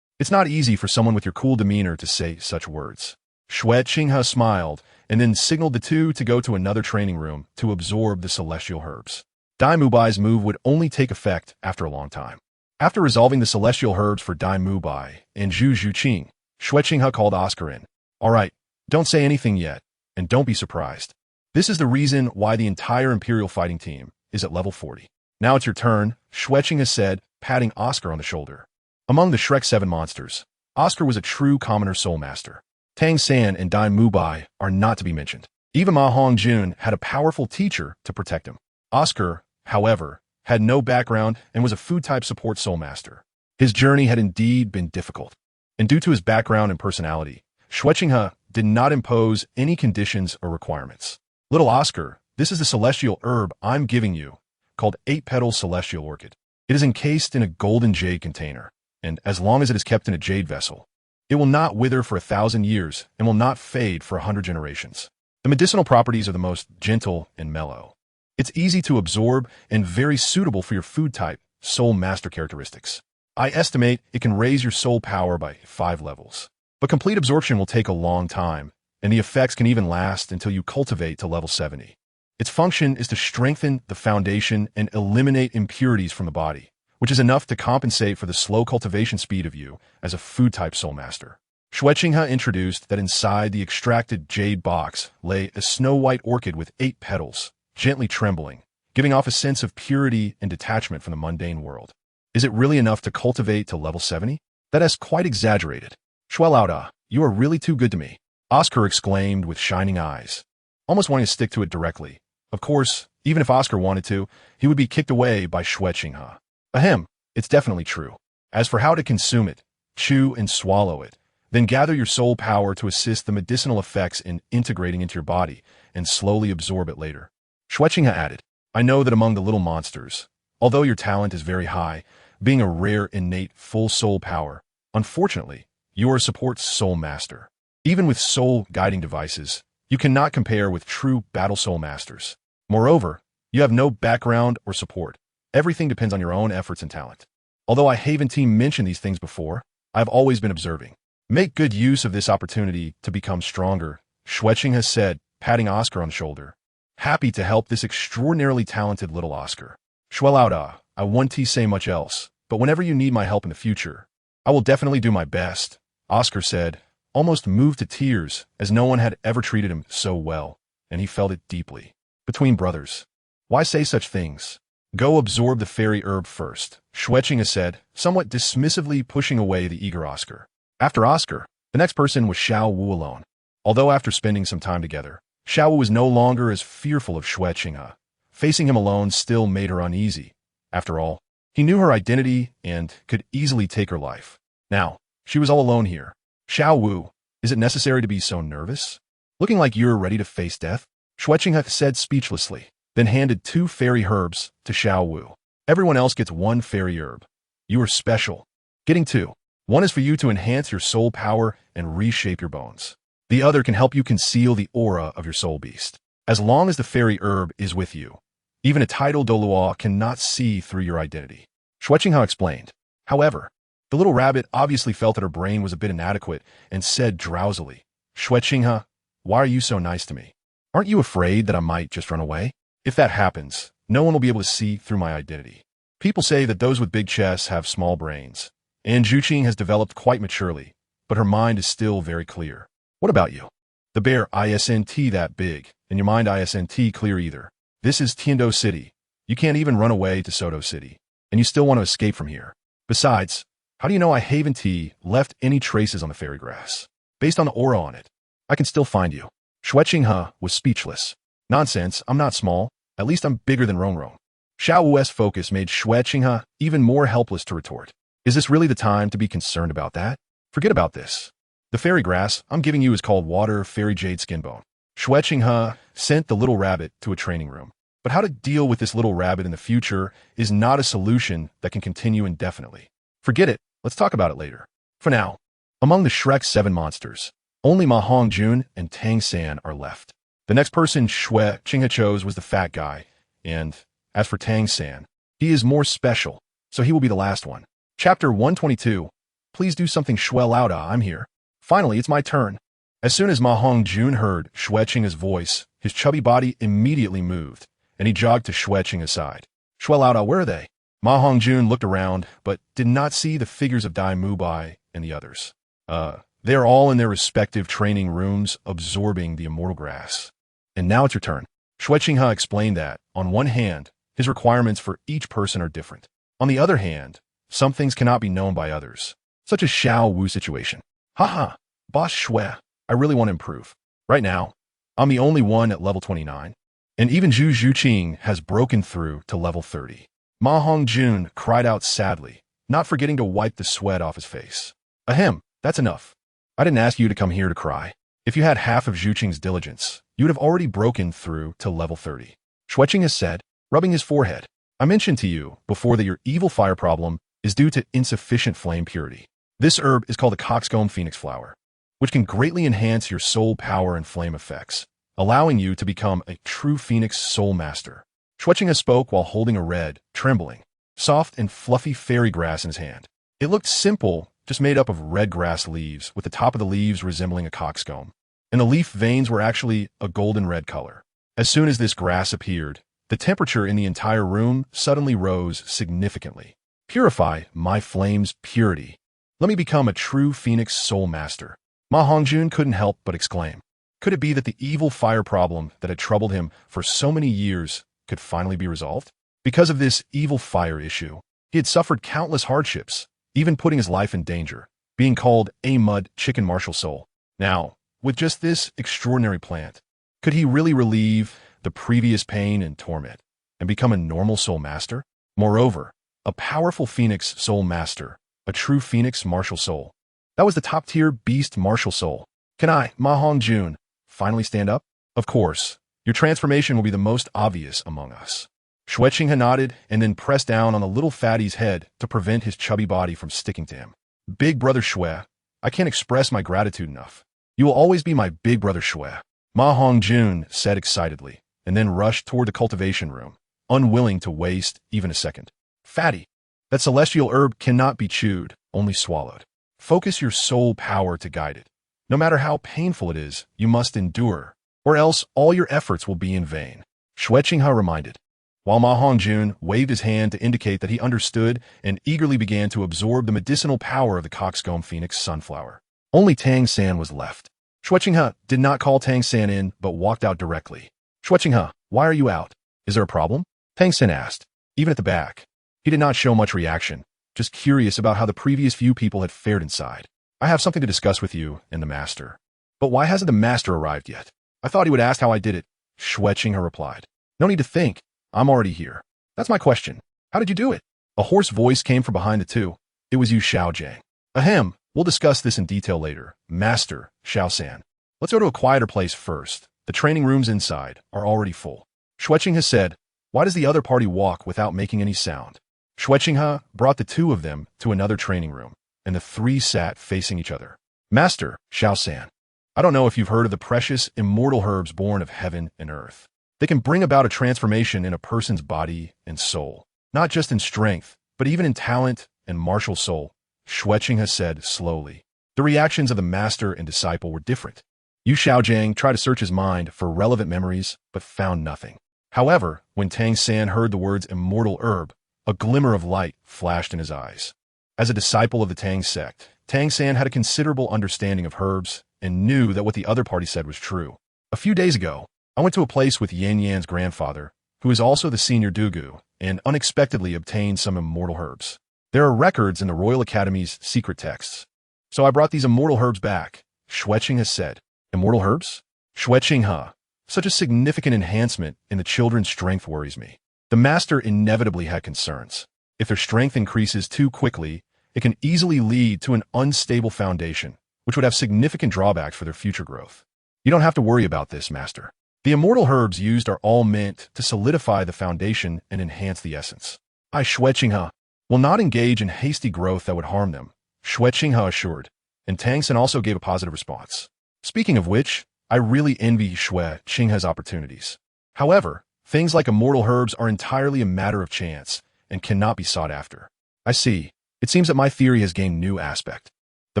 It's not easy for someone with your cool demeanor to say such words. Xue Qinghe smiled and then signaled the 2 to go to another training room to absorb the celestial herbs. Dai Mubai's move would only take effect after a long time. After resolving the celestial herbs for Dai Mubai and Xue Qinghe, Xue Qinghe called Oscar in. All right, don't say anything yet, and don't be surprised. This is the reason why the entire Imperial fighting team is at level 40. Now it's your turn, Xue Qinghe said, patting Oscar on the shoulder. Among the Shrek 7 monsters, Oscar was a true commoner soulmaster. Tang San and Dai Mubai are not to be mentioned. Even Ma Hongjun had a powerful teacher to protect him. Oscar, however, had no background and was a food-type support soulmaster. His journey had indeed been difficult, and due to his background and personality, Xue Qinghe did not impose any conditions or requirements. Little Oscar, this is the celestial herb I'm giving you, called 8-petal celestial orchid. It is encased in a golden jade container, and as long as it is kept in a jade vessel, it will not wither for 1,000 years and will not fade for 100 generations. The medicinal properties are the most gentle and mellow. It's easy to absorb and very suitable for your food type, soul master characteristics. I estimate it can raise your soul power by 5 levels. But complete absorption will take a long time, and the effects can even last until you cultivate to level 70. Its function is to strengthen the foundation and eliminate impurities from the body, which is enough to compensate for the slow cultivation speed of you as a food-type soulmaster. Xue Qinghe introduced that inside the extracted jade box lay a snow-white orchid with 8 petals, gently trembling, giving off a sense of purity and detachment from the mundane world. Is it really enough to cultivate to level 70? That is quite exaggerated. Xue Laoda, you are really too good to me, Oscar exclaimed with shining eyes, almost wanting to stick to it directly. Of course, even if Oscar wanted to, he would be kicked away by Xue Qinghe. Ahem, it's definitely true. As for how to consume it, chew and swallow it, then gather your soul power to assist the medicinal effects in integrating into your body and slowly absorb it later. Xue Qinghe added, I know that among the little monsters, although your talent is very high, being a rare innate full soul power, unfortunately, you are a support soul master. Even with soul guiding devices, you cannot compare with true battle soul masters. Moreover, you have no background or support. Everything depends on your own efforts and talent. Although I haven't team mentioned these things before, I've always been observing. Make good use of this opportunity to become stronger, Xue Qinghe has said, patting Oscar on the shoulder. Happy to help this extraordinarily talented little Oscar. Xue Laoda, I won't say much else, but whenever you need my help in the future, I will definitely do my best, Oscar said, almost moved to tears as no one had ever treated him so well, and he felt it deeply. Between brothers, why say such things? Go absorb the fairy herb first, Xue Qinghe said, somewhat dismissively pushing away the eager Oscar. After Oscar, the next person was Xiao Wu alone. Although after spending some time together, Xiao Wu was no longer as fearful of Xue Qinghe. Facing him alone still made her uneasy. After all, he knew her identity and could easily take her life. Now, she was all alone here. Xiao Wu, is it necessary to be so nervous? Looking like you're ready to face death? Xue Qinghe said speechlessly, then handed 2 fairy herbs to Xiao Wu. Everyone else gets 1 fairy herb. You are special. Getting 2. One is for you to enhance your soul power and reshape your bones. The other can help you conceal the aura of your soul beast. As long as the fairy herb is with you, even a titled Douluo cannot see through your identity. Xue Qinghe explained. However, the little rabbit obviously felt that her brain was a bit inadequate and said drowsily, Xue Qinghe, why are you so nice to me? Aren't you afraid that I might just run away? If that happens, no one will be able to see through my identity. People say that those with big chests have small brains, and Xue Qinghe has developed quite maturely, but her mind is still very clear. What about you? The bear isn't that big, and your mind isn't clear either. This is Tiando City. You can't even run away to Soto City, and you still want to escape from here. Besides, how do you know I haven't left any traces on the fairy grass? Based on the aura on it, I can still find you. Xue Qinghe was speechless. Nonsense, I'm not small. At least I'm bigger than Rongrong. Xiao Wu's focus made Xue Qinghe even more helpless to retort. Is this really the time to be concerned about that? Forget about this. The fairy grass I'm giving you is called water fairy jade skinbone. Xue Qinghe sent the little rabbit to a training room. But how to deal with this little rabbit in the future is not a solution that can continue indefinitely. Forget it, let's talk about it later. For now, among the Shrek 7 monsters, only Ma Hongjun and Tang San are left. The next person Xue Qinghe chose was the fat guy, and as for Tang San, he is more special, so he will be the last one. Chapter 122. Please do something Xue Laoda, I'm here. Finally, it's my turn. As soon as Ma Hongjun heard Xue Qinghe's voice, his chubby body immediately moved, and he jogged to Xue Qinghe's side. Xue Laoda, where are they? Ma Hongjun looked around, but did not see the figures of Dai Mubai and the others. They are all in their respective training rooms, absorbing the immortal grass. And now it's your turn. Xue Qinghe explained that, on one hand, his requirements for each person are different. On the other hand, some things cannot be known by others, such as Xiao Wu's situation. Haha, Boss Xue, I really want to improve. Right now, I'm the only one at level 29, and even Zhu Zhuqing has broken through to level 30. Ma Hongjun cried out sadly, not forgetting to wipe the sweat off his face. Ahem, that's enough. I didn't ask you to come here to cry. If you had half of Zhuqing's diligence, you would have already broken through to level 30. Xue Qinghe said, rubbing his forehead. I mentioned to you before that your evil fire problem is due to insufficient flame purity. This herb is called the coxcomb phoenix flower, which can greatly enhance your soul power and flame effects, allowing you to become a true phoenix soul master. Xue Qinghe spoke while holding a red, trembling, soft and fluffy fairy grass in his hand. It looked simple, just made up of red grass leaves, with the top of the leaves resembling a coxcomb, and the leaf veins were actually a golden red color. As soon as this grass appeared, the temperature in the entire room suddenly rose significantly. Purify my flame's purity. Let me become a true Phoenix Soul Master. Ma Hongjun couldn't help but exclaim. Could it be that the evil fire problem that had troubled him for so many years could finally be resolved? Because of this evil fire issue, he had suffered countless hardships, even putting his life in danger, being called a mud chicken martial soul. Now, with just this extraordinary plant, could he really relieve the previous pain and torment and become a normal soul master? Moreover, a powerful Phoenix Soul Master, a true Phoenix martial soul. That was the top-tier beast martial soul. Can I, Ma Hongjun, finally stand up? Of course. Your transformation will be the most obvious among us. Xue Qinghe nodded and then pressed down on the little fatty's head to prevent his chubby body from sticking to him. Big brother Xue, I can't express my gratitude enough. You will always be my big brother Xue, Ma Hongjun said excitedly, and then rushed toward the cultivation room, unwilling to waste even a second. Fatty, that celestial herb cannot be chewed, only swallowed. Focus your soul power to guide it. No matter how painful it is, you must endure, or else all your efforts will be in vain. Xue Qinghe reminded, while Ma Hongjun waved his hand to indicate that he understood and eagerly began to absorb the medicinal power of the coxcomb phoenix sunflower. Only Tang San was left. Xue Qinghe did not call Tang San in, but walked out directly. Xue Qinghe, why are you out? Is there a problem? Tang San asked, even at the back. He did not show much reaction, just curious about how the previous few people had fared inside. I have something to discuss with you and the master. But why hasn't the master arrived yet? I thought he would ask how I did it. Xue Qinghe replied. No need to think. I'm already here. That's my question. How did you do it? A hoarse voice came from behind the two. It was Yu Xiaojang. Ahem, we'll discuss this in detail later. Master, Xiao-san. Let's go to a quieter place first. The training rooms inside are already full. Xue Qinghe said, why does the other party walk without making any sound? Xue Qinghe brought the two of them to another training room, and the three sat facing each other. Master, Xiao-san. I don't know if you've heard of the precious immortal herbs born of heaven and earth. They can bring about a transformation in a person's body and soul, not just in strength, but even in talent and martial soul, Xue Qinghe said slowly. The reactions of the master and disciple were different. Yu Xiaojang tried to search his mind for relevant memories, but found nothing. However, when Tang San heard the words immortal herb, a glimmer of light flashed in his eyes. As a disciple of the Tang sect, Tang San had a considerable understanding of herbs and knew that what the other party said was true. A few days ago, I went to a place with Yan Yan's grandfather, who is also the senior Dugu, and unexpectedly obtained some immortal herbs. There are records in the Royal Academy's secret texts. So I brought these immortal herbs back, Xue Qinghe said. Immortal herbs? Xue Qinghe. Such a significant enhancement in the children's strength worries me. The master inevitably had concerns. If their strength increases too quickly, it can easily lead to an unstable foundation, which would have significant drawbacks for their future growth. You don't have to worry about this, master. The immortal herbs used are all meant to solidify the foundation and enhance the essence. I, Xue Qinghe, will not engage in hasty growth that would harm them, Xue Qinghe assured, and Tang San also gave a positive response. Speaking of which, I really envy Xue Qinghe's opportunities. However, things like immortal herbs are entirely a matter of chance and cannot be sought after. I see. It seems that my theory has gained new aspect. The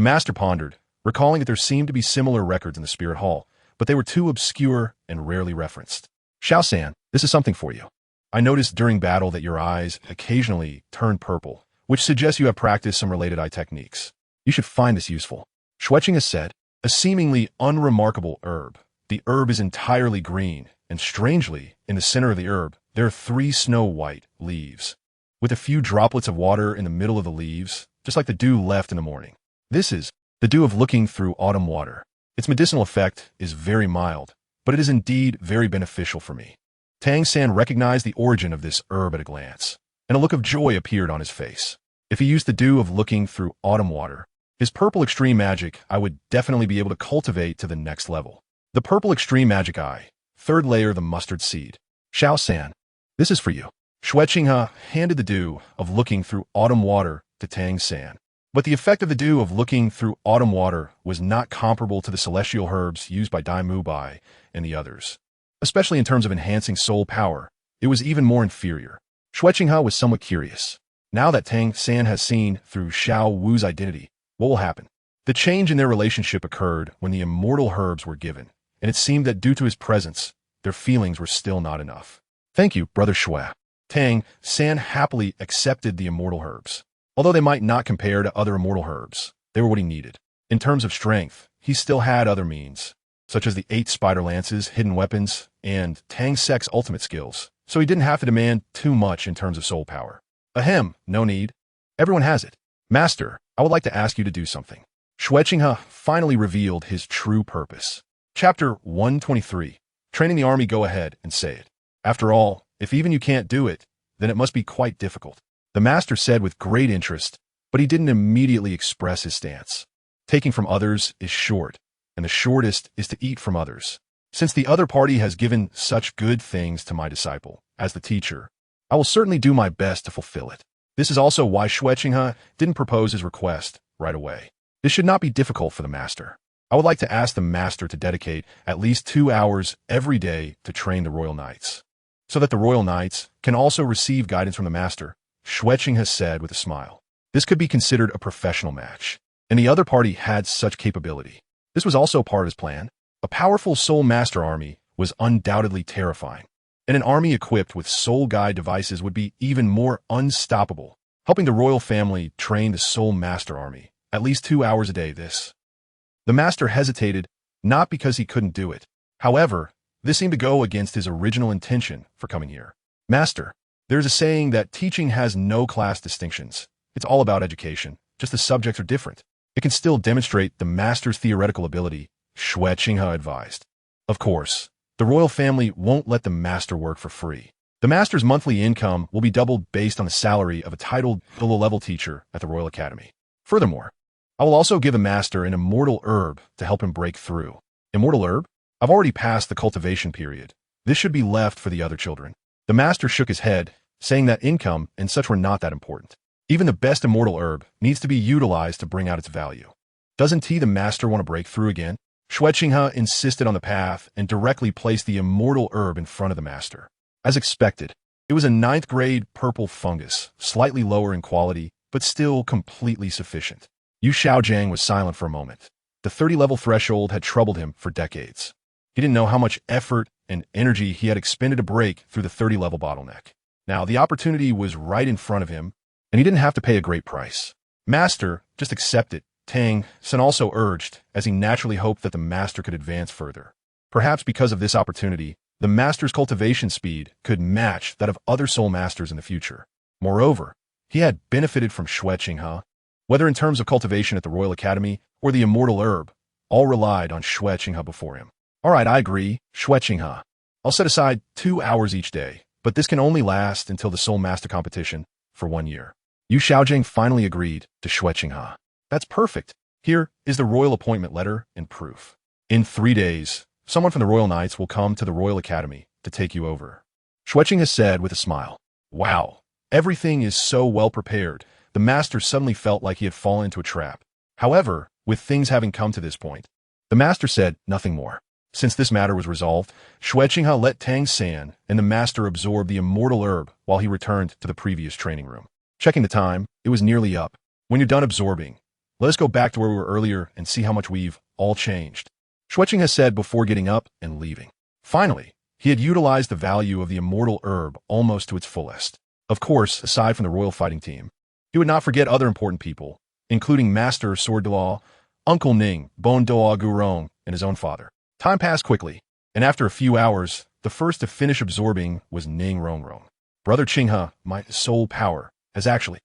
master pondered, recalling that there seemed to be similar records in the spirit hall, but they were too obscure and rarely referenced. Xiao-san, this is something for you. I noticed during battle that your eyes occasionally turn purple, which suggests you have practiced some related eye techniques. You should find this useful. Xue Qinghe said, a seemingly unremarkable herb. The herb is entirely green, and strangely, in the center of the herb, there are 3 snow-white leaves, with a few droplets of water in the middle of the leaves, just like the dew left in the morning. This is the dew of looking through autumn water. Its medicinal effect is very mild, but it is indeed very beneficial for me. Tang San recognized the origin of this herb at a glance, and a look of joy appeared on his face. If he used the dew of looking through autumn water, his purple extreme magic I would definitely be able to cultivate to the next level. The purple extreme magic eye, 3rd layer the mustard seed. Xiao-san, this is for you. Xue Qinghe handed the dew of looking through autumn water to Tang San. But the effect of the dew of looking through autumn water was not comparable to the celestial herbs used by Dai Mu Bai and the others. Especially in terms of enhancing soul power, it was even more inferior. Xue Qinghe was somewhat curious. Now that Tang San has seen through Xiao Wu's identity, what will happen? The change in their relationship occurred when the immortal herbs were given, and it seemed that due to his presence, their feelings were still not enough. Thank you, Brother Xue. Tang San happily accepted the immortal herbs. Although they might not compare to other immortal herbs, they were what he needed. In terms of strength, he still had other means, such as the 8 spider lances, hidden weapons, and Tang Sek's ultimate skills, so he didn't have to demand too much in terms of soul power. Ahem, no need. Everyone has it. Master, I would like to ask you to do something. Xue Qinghe finally revealed his true purpose. Chapter 123. Training the army. Go ahead and say it. After all, if even you can't do it, then it must be quite difficult. The master said with great interest, but he didn't immediately express his stance. Taking from others is short, and the shortest is to eat from others. Since the other party has given such good things to my disciple, as the teacher, I will certainly do my best to fulfill it. This is also why Xue Qinghe didn't propose his request right away. This should not be difficult for the master. I would like to ask the master to dedicate at least 2 hours every day to train the royal knights, so that the royal knights can also receive guidance from the master, Xue Qinghe said with a smile. This could be considered a professional match, and the other party had such capability. This was also part of his plan. A powerful soul master army was undoubtedly terrifying, and an army equipped with soul guide devices would be even more unstoppable, helping the royal family train the soul master army at least 2 hours a day. The master hesitated, not because he couldn't do it. However, this seemed to go against his original intention for coming here. Master, there's a saying that teaching has no class distinctions. It's all about education, just the subjects are different. It can still demonstrate the master's theoretical ability, Xue Qinghe advised. Of course, the royal family won't let the master work for free. The master's monthly income will be doubled based on the salary of a titled below-level teacher at the Royal Academy. Furthermore, I will also give the master an immortal herb to help him break through. Immortal herb? I've already passed the cultivation period. This should be left for the other children. The master shook his head, saying that income and such were not that important. Even the best immortal herb needs to be utilized to bring out its value. Doesn't he, the master, want to break through again? Xue Qinghe insisted on the path and directly placed the immortal herb in front of the master. As expected, it was a 9th grade purple fungus, slightly lower in quality, but still completely sufficient. Yu Xiaojiang was silent for a moment. The 30-level threshold had troubled him for decades. He didn't know how much effort and energy he had expended to break through the 30-level bottleneck. Now, the opportunity was right in front of him, and he didn't have to pay a great price. Master, just accept it, Tang San also urged, as he naturally hoped that the master could advance further. Perhaps because of this opportunity, the master's cultivation speed could match that of other soul masters in the future. Moreover, he had benefited from Xue Qinghe. Whether in terms of cultivation at the Royal Academy or the immortal herb, all relied on Xue Qinghe before him. All right, I agree, Xue Qinghe. I'll set aside 2 hours each day, but this can only last until the Soul Master competition for 1 year. Yu Xiaojiang finally agreed to Xue Qinghe. That's perfect. Here is the royal appointment letter and proof. In 3 days, someone from the Royal Knights will come to the Royal Academy to take you over. Xue Qinghe said with a smile. Wow, everything is so well prepared. The master suddenly felt like he had fallen into a trap. However, with things having come to this point, the master said nothing more. Since this matter was resolved, Xue Qinghe let Tang San and the master absorb the immortal herb while he returned to the previous training room. Checking the time, it was nearly up. When you're done absorbing, let us go back to where we were earlier and see how much we've all changed, Xue Qinghe said before getting up and leaving. Finally, he had utilized the value of the immortal herb almost to its fullest. Of course, aside from the royal fighting team, he would not forget other important people, including Master Sword Douluo, Uncle Ning, Bon Doa Gurong, and his own father. Time passed quickly, and after a few hours, the first to finish absorbing was Ning Rongrong. Brother Qinghe, my soul power, has actually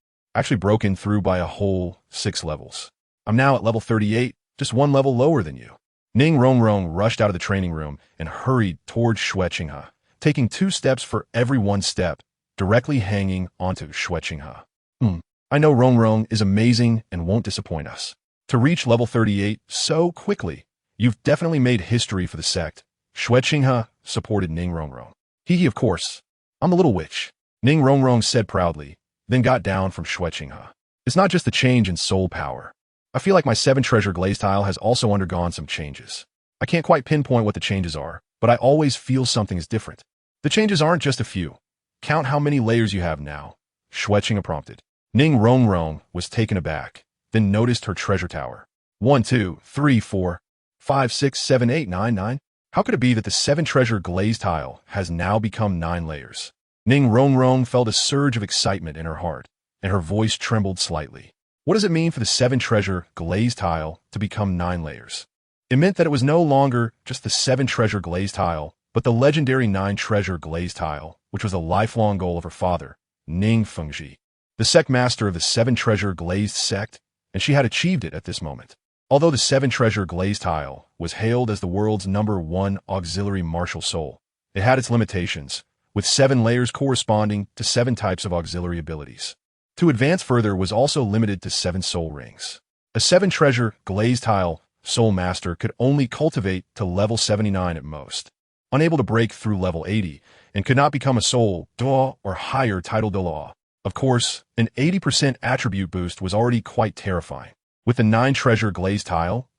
broken through by a whole 6 levels. I'm now at level 38, just 1 level lower than you. Ning Rongrong rushed out of the training room and hurried towards Xue Qinghe, taking 2 steps for every 1 step, directly hanging onto Xue Qinghe. I know Rongrong is amazing and won't disappoint us. To reach level 38 so quickly, you've definitely made history for the sect. Xue Qinghe supported Ning Rongrong. He, of course. I'm the little witch, Ning Rongrong said proudly, then got down from Xue Qinghe. It's not just the change in soul power. I feel like my 7-treasure glaze tile has also undergone some changes. I can't quite pinpoint what the changes are, but I always feel something is different. The changes aren't just a few. Count how many layers you have now, Xue Qinghe prompted. Ning Rongrong was taken aback, then noticed her treasure tower. 1, 2, 3, 4, 5, 6, 7, 8, 9, 9. How could it be that the 7-treasure glazed tile has now become 9 layers? Ning Rongrong felt a surge of excitement in her heart, and her voice trembled slightly. What does it mean for the 7-treasure glazed tile to become 9 layers? It meant that it was no longer just the 7-treasure glazed tile, but the legendary 9-treasure glazed tile, which was a lifelong goal of her father, Ning Fengji, the sect master of the 7-treasure glazed sect, and she had achieved it at this moment. Although the 7-treasure glazed tile was hailed as the world's #1 auxiliary martial soul, it had its limitations, with 7 layers corresponding to 7 types of auxiliary abilities. To advance further was also limited to 7 soul rings. A 7-treasure glazed tile soulmaster could only cultivate to level 79 at most, unable to break through level 80, and could not become a soul Duo or higher title Douluo. Of course, an 80% attribute boost was already quite terrifying. With the 9-treasure glazed tile,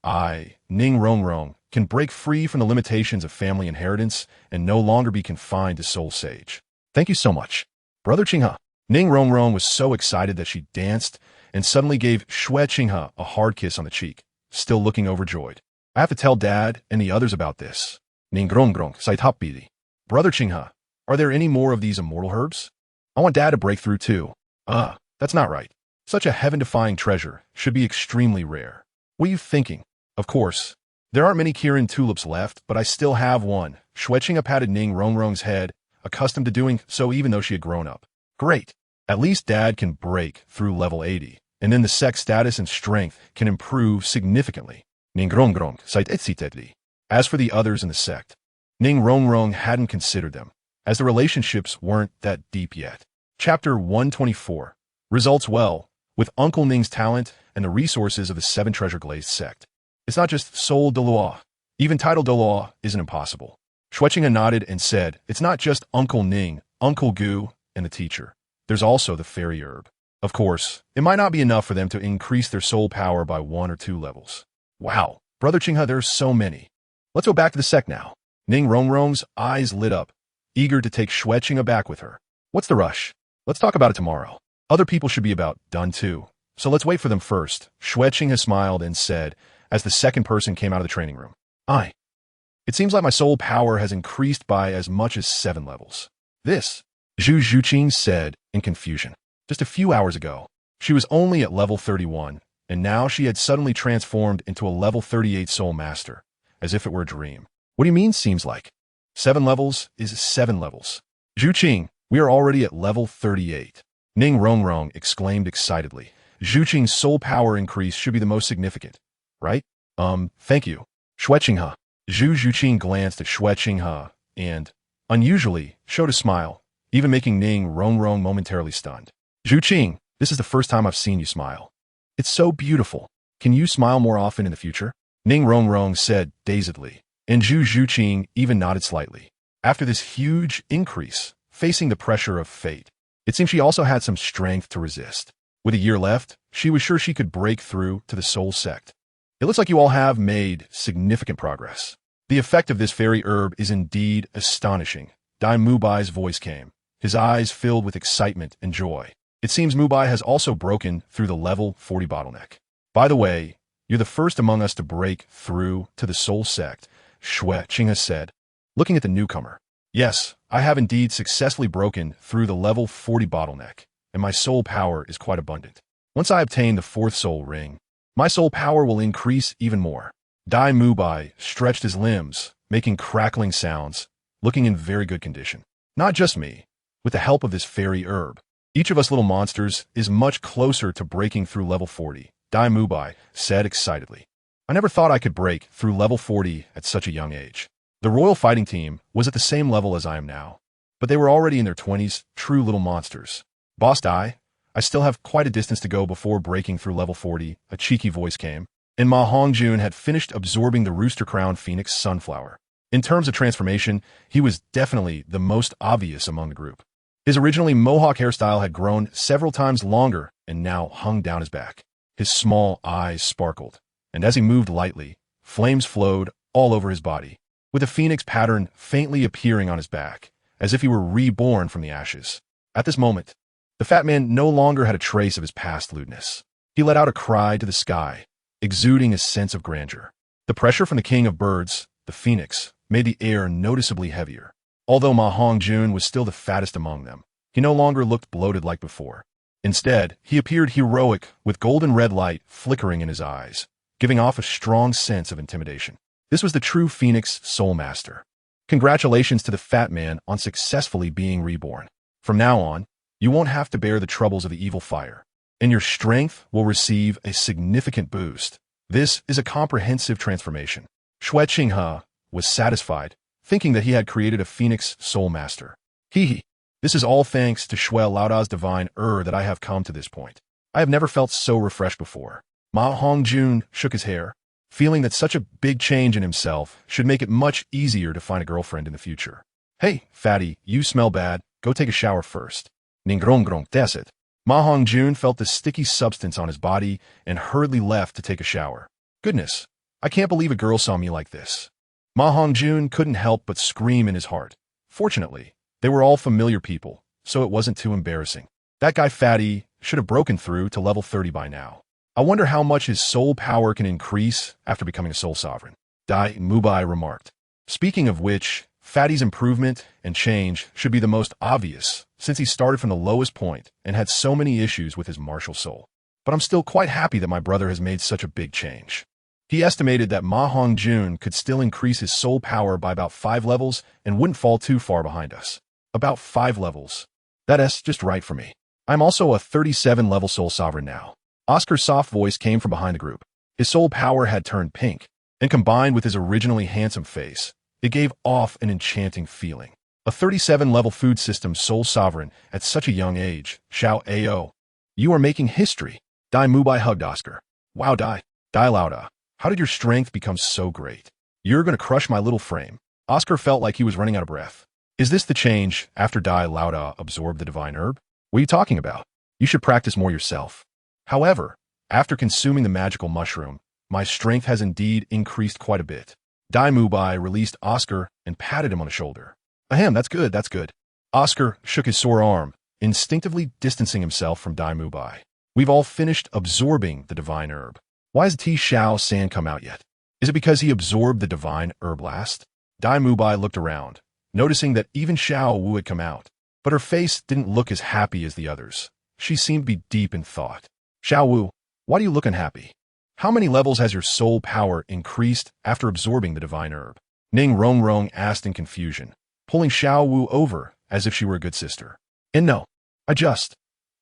Ning Rongrong, can break free from the limitations of family inheritance and no longer be confined to Soul Sage. Thank you so much, Brother Qinghe. Ning Rongrong was so excited that she danced and suddenly gave Xue Qinghe a hard kiss on the cheek, still looking overjoyed. I have to tell Dad and the others about this. Ning Rongrong saitapidi. Brother Qinghe, are there any more of these immortal herbs? I want Dad to break through too. That's not right. Such a heaven-defying treasure should be extremely rare. What are you thinking? Of course, there aren't many Qian tulips left, but I still have one. Xue Qinghe patted Ning Rongrong's head, accustomed to doing so even though she had grown up. Great. At least Dad can break through level 80, and then the sect status and strength can improve significantly. Ning Rongrong saitetsitedli. As for the others in the sect, Ning Rongrong hadn't considered them, as the relationships weren't that deep yet. Chapter 124. Results well. With Uncle Ning's talent and the resources of the 7-treasure glazed sect, it's not just Soul Douluo. Even title Douluo isn't impossible. Xue Qinghe nodded and said, it's not just Uncle Ning, Uncle Gu, and the teacher. There's also the fairy herb. Of course, it might not be enough for them to increase their soul power by 1 or 2 levels. Wow, Brother Qinghe, there's so many. Let's go back to the sect now. Ning Rongrong's eyes lit up, eager to take Xue Qinghe back with her. What's the rush? Let's talk about it tomorrow. Other people should be about done too, so let's wait for them first. Xue Qinghe smiled and said, as the second person came out of the training room. It seems like my soul power has increased by as much as 7 levels. This, Zhu Zhuqing said in confusion. Just a few hours ago, she was only at level 31, and now she had suddenly transformed into a level 38 soul master, as if it were a dream. What do you mean seems like? 7 levels is 7 levels. Zhuqing, we are already at level 38. Ning Rongrong exclaimed excitedly. Zhuqing's soul power increase should be the most significant, right? Thank you. Xue Qinghe. Zhu Zhuqing glanced at Xue Qinghe and, unusually, showed a smile, even making Ning Rongrong momentarily stunned. Zhuqing, this is the first time I've seen you smile. It's so beautiful. Can you smile more often in the future? Ning Rongrong said dazedly, and Zhu Zhuqing even nodded slightly. After this huge increase, facing the pressure of fate, it seemed she also had some strength to resist. With a year left, she was sure she could break through to the soul sect. It looks like you all have made significant progress. The effect of this fairy herb is indeed astonishing. Dai Mubai's voice came, his eyes filled with excitement and joy. It seems Mubai has also broken through the level 40 bottleneck. By the way, you're the first among us to break through to the soul sect, Xue Qinghe said, looking at the newcomer. Yes, I have indeed successfully broken through the level 40 bottleneck, and my soul power is quite abundant. Once I obtain the 4th soul ring, my soul power will increase even more. Dai Mubai stretched his limbs, making crackling sounds, looking in very good condition. Not just me. With the help of this fairy herb, each of us little monsters is much closer to breaking through level 40, Dai Mubai said excitedly. I never thought I could break through level 40 at such a young age. The royal fighting team was at the same level as I am now, but they were already in their 20s, true little monsters. Boss Dai, I still have quite a distance to go before breaking through level 40, a cheeky voice came, and Ma Hongjun had finished absorbing the Rooster Crown Phoenix Sunflower. In terms of transformation, he was definitely the most obvious among the group. His originally mohawk hairstyle had grown several times longer and now hung down his back. His small eyes sparkled, and as he moved lightly, flames flowed all over his body, with a phoenix pattern faintly appearing on his back, as if he were reborn from the ashes. At this moment, the fat man no longer had a trace of his past lewdness. He let out a cry to the sky, exuding a sense of grandeur. The pressure from the king of birds, the phoenix, made the air noticeably heavier. Although Ma Hongjun was still the fattest among them, he no longer looked bloated like before. Instead, he appeared heroic with golden red light flickering in his eyes, giving off a strong sense of intimidation. This was the true Phoenix Soulmaster. Congratulations to the fat man on successfully being reborn. From now on, you won't have to bear the troubles of the evil fire, and your strength will receive a significant boost. This is a comprehensive transformation. Xue Qinghe was satisfied, thinking that he had created a Phoenix Soulmaster. This is all thanks to Xue Laoda's divine that I have come to this point. I have never felt so refreshed before. Ma Hongjun shook his hair, feeling that such a big change in himself should make it much easier to find a girlfriend in the future. Hey, fatty, you smell bad. Go take a shower first. Ningrong desit. Ma Hongjun felt the sticky substance on his body and hurriedly left to take a shower. Goodness, I can't believe a girl saw me like this. Ma Hongjun couldn't help but scream in his heart. Fortunately, they were all familiar people, so it wasn't too embarrassing. That guy Fatty should have broken through to level 30 by now. I wonder how much his soul power can increase after becoming a soul sovereign. Dai Mubai remarked. Speaking of which, Fatty's improvement and change should be the most obvious, since he started from the lowest point and had so many issues with his martial soul. But I'm still quite happy that my brother has made such a big change. He estimated that Ma Hongjun could still increase his soul power by about 5 levels and wouldn't fall too far behind us. About 5 levels. That's just right for me. I'm also a 37-level soul sovereign now. Oscar's soft voice came from behind the group. His soul power had turned pink, and combined with his originally handsome face, it gave off an enchanting feeling. A 37-level food system soul sovereign at such a young age. Xiao Ao. You are making history. Dai Mubai hugged Oscar. Wow, Dai Lauda. How did your strength become so great? You're going to crush my little frame. Oscar felt like he was running out of breath. Is this the change after Dai Lauda absorbed the divine herb? What are you talking about? You should practice more yourself. However, after consuming the magical mushroom, my strength has indeed increased quite a bit. Dai Mubai released Oscar and patted him on the shoulder. Ahem, that's good. Oscar shook his sore arm, instinctively distancing himself from Dai Mubai. We've all finished absorbing the divine herb. Why has T. Xiao San come out yet? Is it because he absorbed the divine herb last? Dai Mubai looked around, noticing that even Xiao Wu had come out, but her face didn't look as happy as the others. She seemed to be deep in thought. Xiao Wu, why do you look unhappy? How many levels has your soul power increased after absorbing the divine herb? Ning Rongrong asked in confusion, pulling Xiao Wu over as if she were a good sister. And no, I just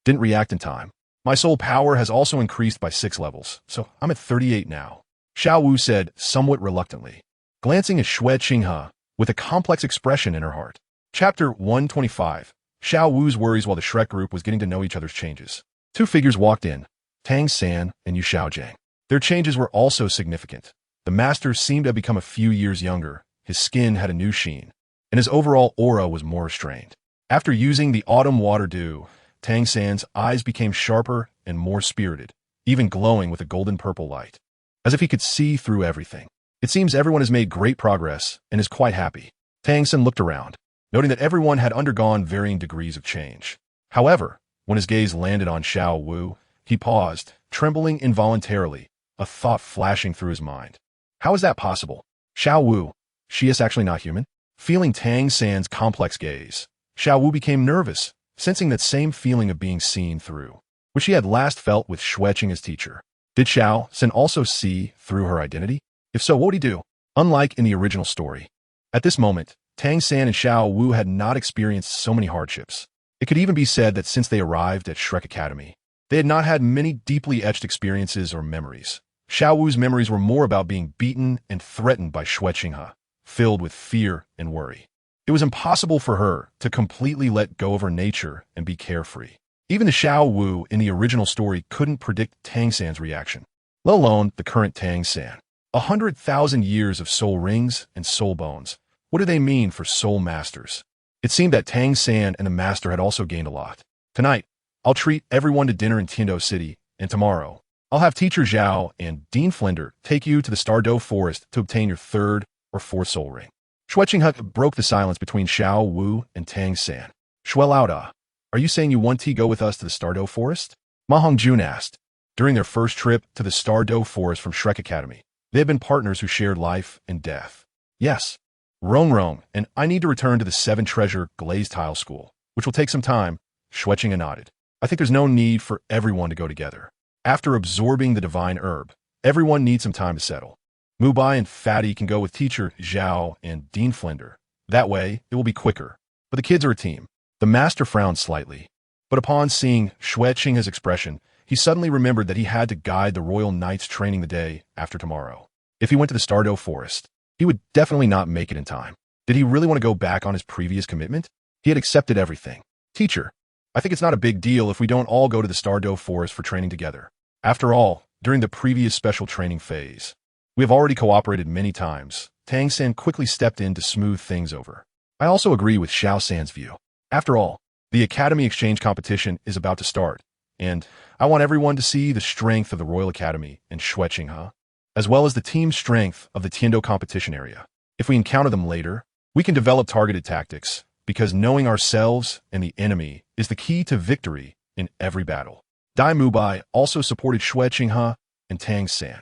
didn't react in time. My soul power has also increased by 6 levels, so I'm at 38 now. Xiao Wu said somewhat reluctantly, glancing at Xue Qinghe with a complex expression in her heart. Chapter 125. Xiao Wu's worries while the Shrek group was getting to know each other's changes. 2 figures walked in, Tang San and Yu Xiaojiang. Their changes were also significant. The master seemed to have become a few years younger, his skin had a new sheen, and his overall aura was more restrained. After using the autumn water dew, Tang San's eyes became sharper and more spirited, even glowing with a golden purple light, as if he could see through everything. It seems everyone has made great progress and is quite happy. Tang San looked around, noting that everyone had undergone varying degrees of change. However, when his gaze landed on Xiao Wu, he paused, trembling involuntarily, a thought flashing through his mind. How is that possible? Xiao Wu, she is actually not human? Feeling Tang San's complex gaze, Xiao Wu became nervous, sensing that same feeling of being seen through, which she had last felt with Xue Qinghe's teacher. Did Xiao San also see through her identity? If so, what would he do? Unlike in the original story, at this moment, Tang San and Xiao Wu had not experienced so many hardships. It could even be said that since they arrived at Shrek Academy, they had not had many deeply etched experiences or memories. Xiao Wu's memories were more about being beaten and threatened by Xue Qinghe, filled with fear and worry. It was impossible for her to completely let go of her nature and be carefree. Even the Xiao Wu in the original story couldn't predict Tang San's reaction, let alone the current Tang San. 100,000 years of soul rings and soul bones. What do they mean for soul masters? It seemed that Tang San and the master had also gained a lot. Tonight, I'll treat everyone to dinner in Tiando City, and tomorrow, I'll have Teacher Zhao and Dean Flinder take you to the Stardow Forest to obtain your 3rd or 4th soul ring. Xue Qinghe broke the silence between Xiao Wu and Tang San. Xue Laoda, are you saying you want to go with us to the Stardow Forest? Ma Hongjun asked. During their first trip to the Stardow Forest from Shrek Academy, they had been partners who shared life and death. Yes, Rong, and I need to return to the 7-treasure glazed tile school, which will take some time. Xue Qinghe nodded. I think there's no need for everyone to go together. After absorbing the divine herb, everyone needs some time to settle. Mubai and Fatty can go with teacher Zhao and Dean Flinder. That way, it will be quicker. But the kids are a team. The master frowned slightly. But upon seeing Xue Qinghe's expression, he suddenly remembered that he had to guide the royal knights training the day after tomorrow. If he went to the Stardew Forest, he would definitely not make it in time. Did he really want to go back on his previous commitment? He had accepted everything. Teacher, I think it's not a big deal if we don't all go to the Stardew Forest for training together. After all, during the previous special training phase, we have already cooperated many times. Tang San quickly stepped in to smooth things over. I also agree with Xiao San's view. After all, the Academy Exchange competition is about to start, and I want everyone to see the strength of the Royal Academy in Xue Qinghe, as well as the team strength of the Tiando competition area. If we encounter them later, we can develop targeted tactics, because knowing ourselves and the enemy is the key to victory in every battle. Dai Mubai also supported Xue Qinghe and Tang San.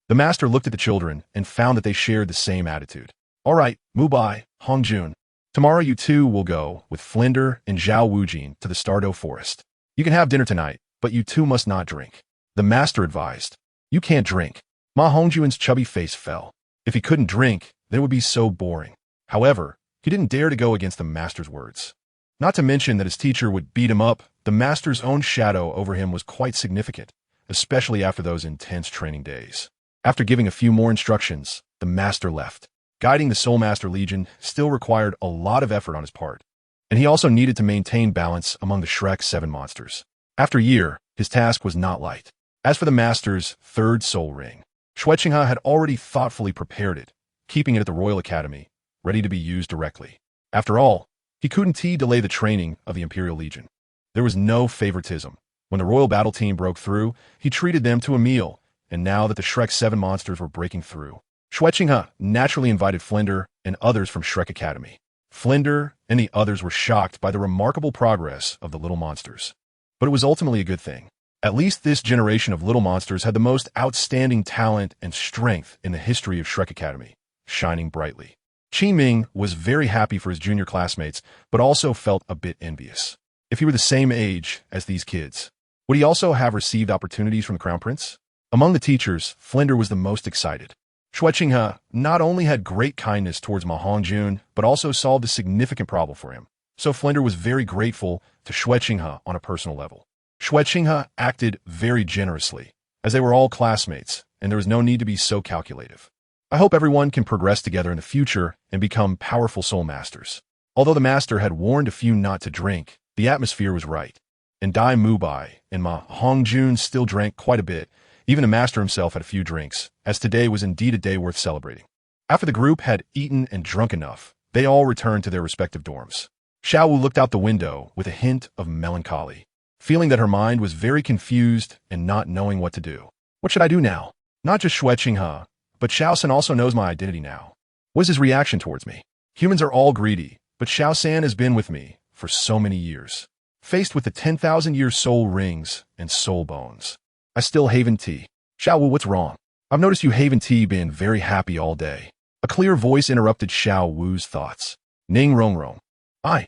The master looked at the children and found that they shared the same attitude. All right, Mubai, Hongjun, tomorrow you two will go with Flinder and Zhao Wujin to the Stardew Forest. You can have dinner tonight, but you two must not drink. The master advised. You can't drink. Ma Hongjun's chubby face fell. If he couldn't drink, then it would be so boring. However, he didn't dare to go against the master's words. Not to mention that his teacher would beat him up, the master's own shadow over him was quite significant, especially after those intense training days. After giving a few more instructions, the master left. Guiding the Soulmaster Legion still required a lot of effort on his part, and he also needed to maintain balance among the Shrek 7 monsters. After a year, his task was not light. As for the master's third soul ring, Xue Qinghe had already thoughtfully prepared it, keeping it at the Royal Academy, ready to be used directly. After all, he couldn't delay the training of the Imperial Legion. There was no favoritism. When the Royal Battle Team broke through, he treated them to a meal, and now that the Shrek 7 monsters were breaking through, Xue Qinghe naturally invited Flinder and others from Shrek Academy. Flinder and the others were shocked by the remarkable progress of the little monsters. But it was ultimately a good thing. At least this generation of little monsters had the most outstanding talent and strength in the history of Shrek Academy, shining brightly. Qi Ming was very happy for his junior classmates, but also felt a bit envious. If he were the same age as these kids, would he also have received opportunities from the Crown Prince? Among the teachers, Flinder was the most excited. Xue Qinghe not only had great kindness towards Ma Hongjun, but also solved a significant problem for him. So Flinder was very grateful to Xue Qinghe on a personal level. Xue Qinghe acted very generously, as they were all classmates, and there was no need to be so calculative. I hope everyone can progress together in the future and become powerful soul masters. Although the master had warned a few not to drink, the atmosphere was right. And Dai Mubai and Ma Hongjun still drank quite a bit. Even the master himself had a few drinks, as today was indeed a day worth celebrating. After the group had eaten and drunk enough, they all returned to their respective dorms. Xiao Wu looked out the window with a hint of melancholy, feeling that her mind was very confused and not knowing what to do. What should I do now? Not just Xue Qinghe, but Xiao San also knows my identity now. What is his reaction towards me? Humans are all greedy, but Xiao San has been with me for so many years. Faced with the 10,000-year soul rings and soul bones, I still Haven Tea. Xiao Wu, what's wrong? I've noticed you Haven Tea being very happy all day. A clear voice interrupted Xiao Wu's thoughts. Ning Rongrong. I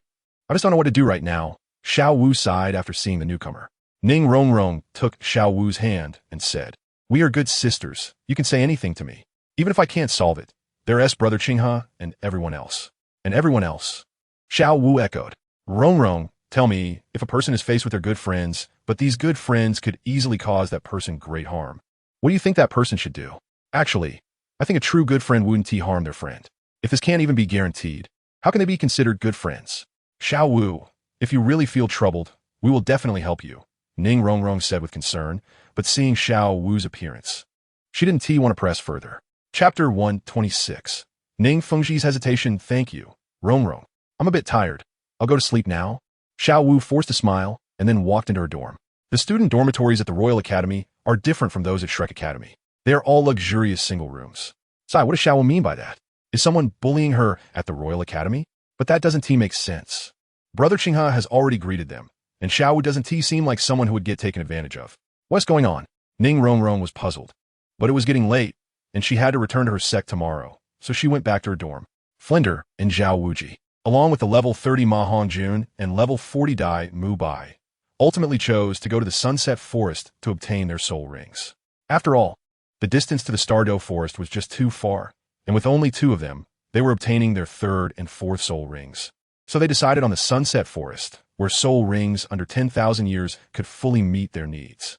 just don't know what to do right now. Xiao Wu sighed after seeing the newcomer. Ning Rongrong took Xiao Wu's hand and said, We are good sisters. You can say anything to me. Even if I can't solve it. There's brother Qinghe and everyone else. And everyone else. Xiao Wu echoed. Rongrong, tell me, if a person is faced with their good friends, but these good friends could easily cause that person great harm, what do you think that person should do? Actually, I think a true good friend wouldn't harm their friend. If this can't even be guaranteed, how can they be considered good friends? Xiao Wu, if you really feel troubled, we will definitely help you, Ning Rongrong said with concern, but seeing Xiao Wu's appearance, she didn't want to press further. Chapter 126. Ning Fengxi's hesitation. Thank you, Rongrong. I'm a bit tired. I'll go to sleep now. Xiao Wu forced a smile and then walked into her dorm. The student dormitories at the Royal Academy are different from those at Shrek Academy. They are all luxurious single rooms. Sai, what does Xiao Wu mean by that? Is someone bullying her at the Royal Academy? But that doesn't make sense. Brother Qinghe has already greeted them, and Xiao Wu doesn't seem like someone who would get taken advantage of. What's going on? Ning Rongrong was puzzled. But it was getting late, and she had to return to her sect tomorrow, so she went back to her dorm. Flinder and Zhao Wuji, along with the level 30 Ma Hongjun and level 40 Dai Mu Bai, ultimately chose to go to the Sunset Forest to obtain their soul rings. After all, the distance to the Stardow Forest was just too far, and with only 2 of them, they were obtaining their 3rd and 4th soul rings. So they decided on the Sunset Forest, where soul rings under 10,000 years could fully meet their needs.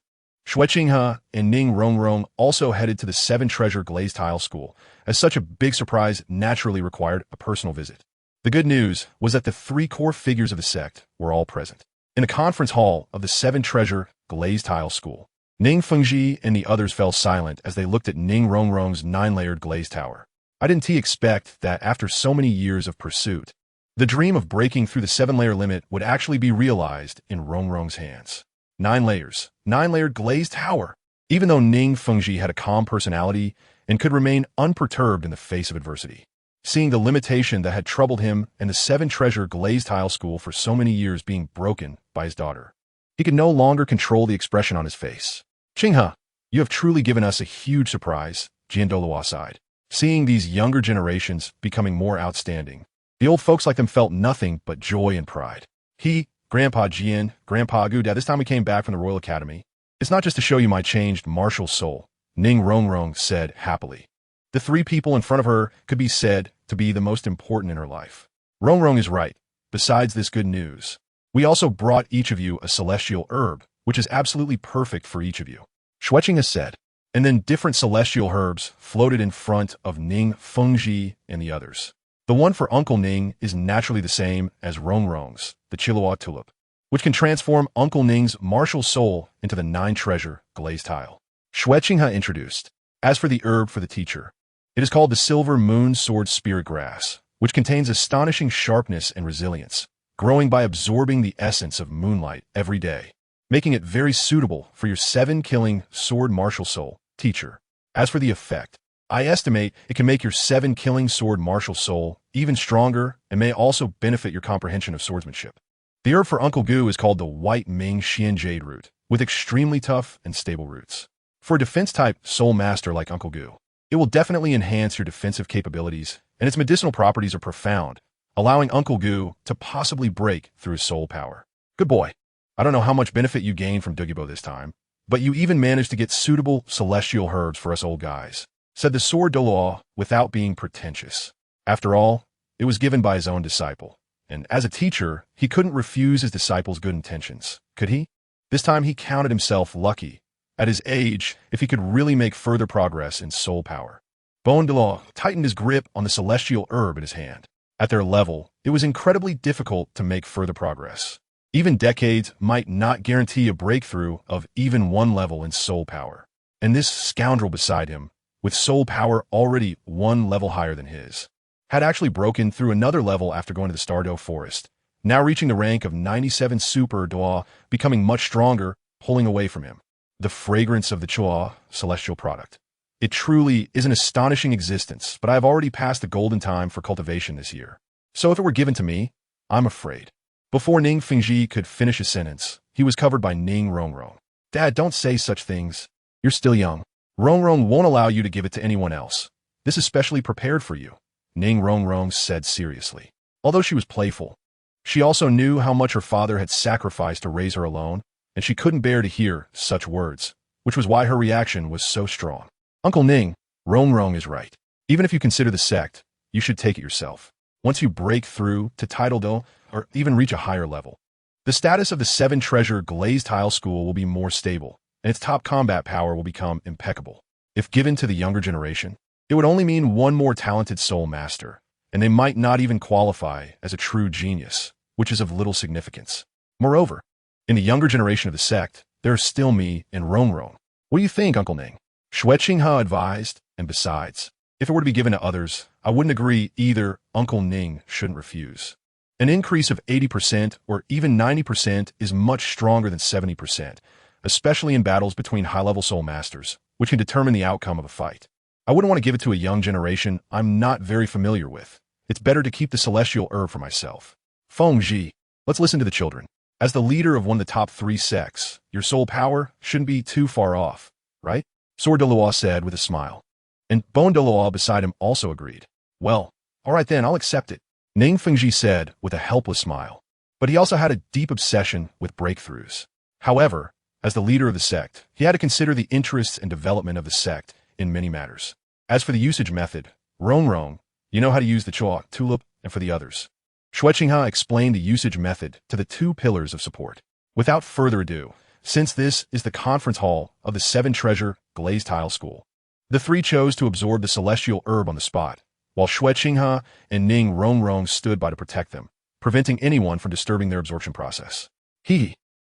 Xue Qinghe and Ning Rongrong also headed to the 7-treasure glazed tile school, as such a big surprise naturally required a personal visit. The good news was that the 3 core figures of the sect were all present. In a conference hall of the 7-treasure glazed tile school, Ning Fengji and the others fell silent as they looked at Ning Rongrong's 9-layered glazed tower. I didn't expect that after so many years of pursuit, the dream of breaking through the 7-layer limit would actually be realized in Rongrong's hands. 9 layers, 9-layered glazed tower. Even though Ning Fengji had a calm personality and could remain unperturbed in the face of adversity, seeing the limitation that had troubled him and the 7-treasure glazed tile school for so many years being broken by his daughter, he could no longer control the expression on his face. Qinghe, you have truly given us a huge surprise, Jian Douluo sighed. Seeing these younger generations becoming more outstanding, the old folks like them felt nothing but joy and pride. Grandpa Jian, Grandpa Gu, Dad, this time we came back from the Royal Academy. It's not just to show you my changed martial soul, Ning Rongrong said happily. The 3 people in front of her could be said to be the most important in her life. Rongrong is right. Besides this good news, we also brought each of you a celestial herb, which is absolutely perfect for each of you, Xue Qinghe said. And then different celestial herbs floated in front of Ning Fengji and the others. The one for Uncle Ning is naturally the same as Rongrong's, the Chilua tulip, which can transform Uncle Ning's martial soul into the 9-treasure glazed tile. Xue Qinghe introduced. As for the herb for the teacher, it is called the Silver Moon Sword Spirit Grass, which contains astonishing sharpness and resilience, growing by absorbing the essence of moonlight every day, making it very suitable for your 7-killing sword martial soul, teacher. As for the effect, I estimate it can make your 7-killing sword martial soul even stronger and may also benefit your comprehension of swordsmanship. The herb for Uncle Gu is called the White Ming Xian Jade Root, with extremely tough and stable roots. For a defense-type soul master like Uncle Gu, it will definitely enhance your defensive capabilities, and its medicinal properties are profound, allowing Uncle Gu to possibly break through his soul power. Good boy. I don't know how much benefit you gained from Dougibo this time, but you even managed to get suitable celestial herbs for us old guys, said the Sword Douluo without being pretentious. After all, it was given by his own disciple, and as a teacher, he couldn't refuse his disciple's good intentions, could he? This time he counted himself lucky, at his age, if he could really make further progress in soul power. Douluo tightened his grip on the celestial herb in his hand. At their level, it was incredibly difficult to make further progress. Even decades might not guarantee a breakthrough of even 1 level in soul power. And this scoundrel beside him, with soul power already 1 level higher than his, had actually broken through another level after going to the Stardow Forest, now reaching the rank of 97 Super Doa, becoming much stronger, pulling away from him. The fragrance of the Chua celestial product. It truly is an astonishing existence, but I have already passed the golden time for cultivation this year. So if it were given to me, I'm afraid. Before Ning Fengji could finish his sentence, he was covered by Ning Rongrong. Dad, don't say such things. You're still young. Rongrong won't allow you to give it to anyone else. This is specially prepared for you, Ning Rongrong said seriously. Although she was playful, she also knew how much her father had sacrificed to raise her alone, and she couldn't bear to hear such words, which was why her reaction was so strong. Uncle Ning, Rongrong is right. Even if you consider the sect, you should take it yourself. Once you break through to Title Do, or even reach a higher level, the status of the 7-treasure glazed tile school will be more stable, and its top combat power will become impeccable. If given to the younger generation, it would only mean 1 more talented soul master, and they might not even qualify as a true genius, which is of little significance. Moreover, in the younger generation of the sect, there are still me and Rongrong. What do you think, Uncle Ning? Xue Qinghe advised, and besides, if it were to be given to others, I wouldn't agree either. Uncle Ning shouldn't refuse. An increase of 80% or even 90% is much stronger than 70%, especially in battles between high-level soul masters, which can determine the outcome of a fight. I wouldn't want to give it to a young generation I'm not very familiar with. It's better to keep the celestial herb for myself. Feng Ji, let's listen to the children. As the leader of one of the top 3 sects, your soul power shouldn't be too far off, right? Sword Douluo said with a smile. And Douluo beside him also agreed. Well, All right then, I'll accept it, Ning Fengji said with a helpless smile. But he also had a deep obsession with breakthroughs. However, as the leader of the sect, he had to consider the interests and development of the sect in many matters. As for the usage method, Rong, you know how to use the Chua, tulip, and for the others. Xue Qinghe explained the usage method to the two pillars of support. Without further ado, since this is the conference hall of the Seven Treasure Glazed Tile School, the three chose to absorb the celestial herb on the spot, while Xue Qinghe and Ning Rong stood by to protect them, preventing anyone from disturbing their absorption process.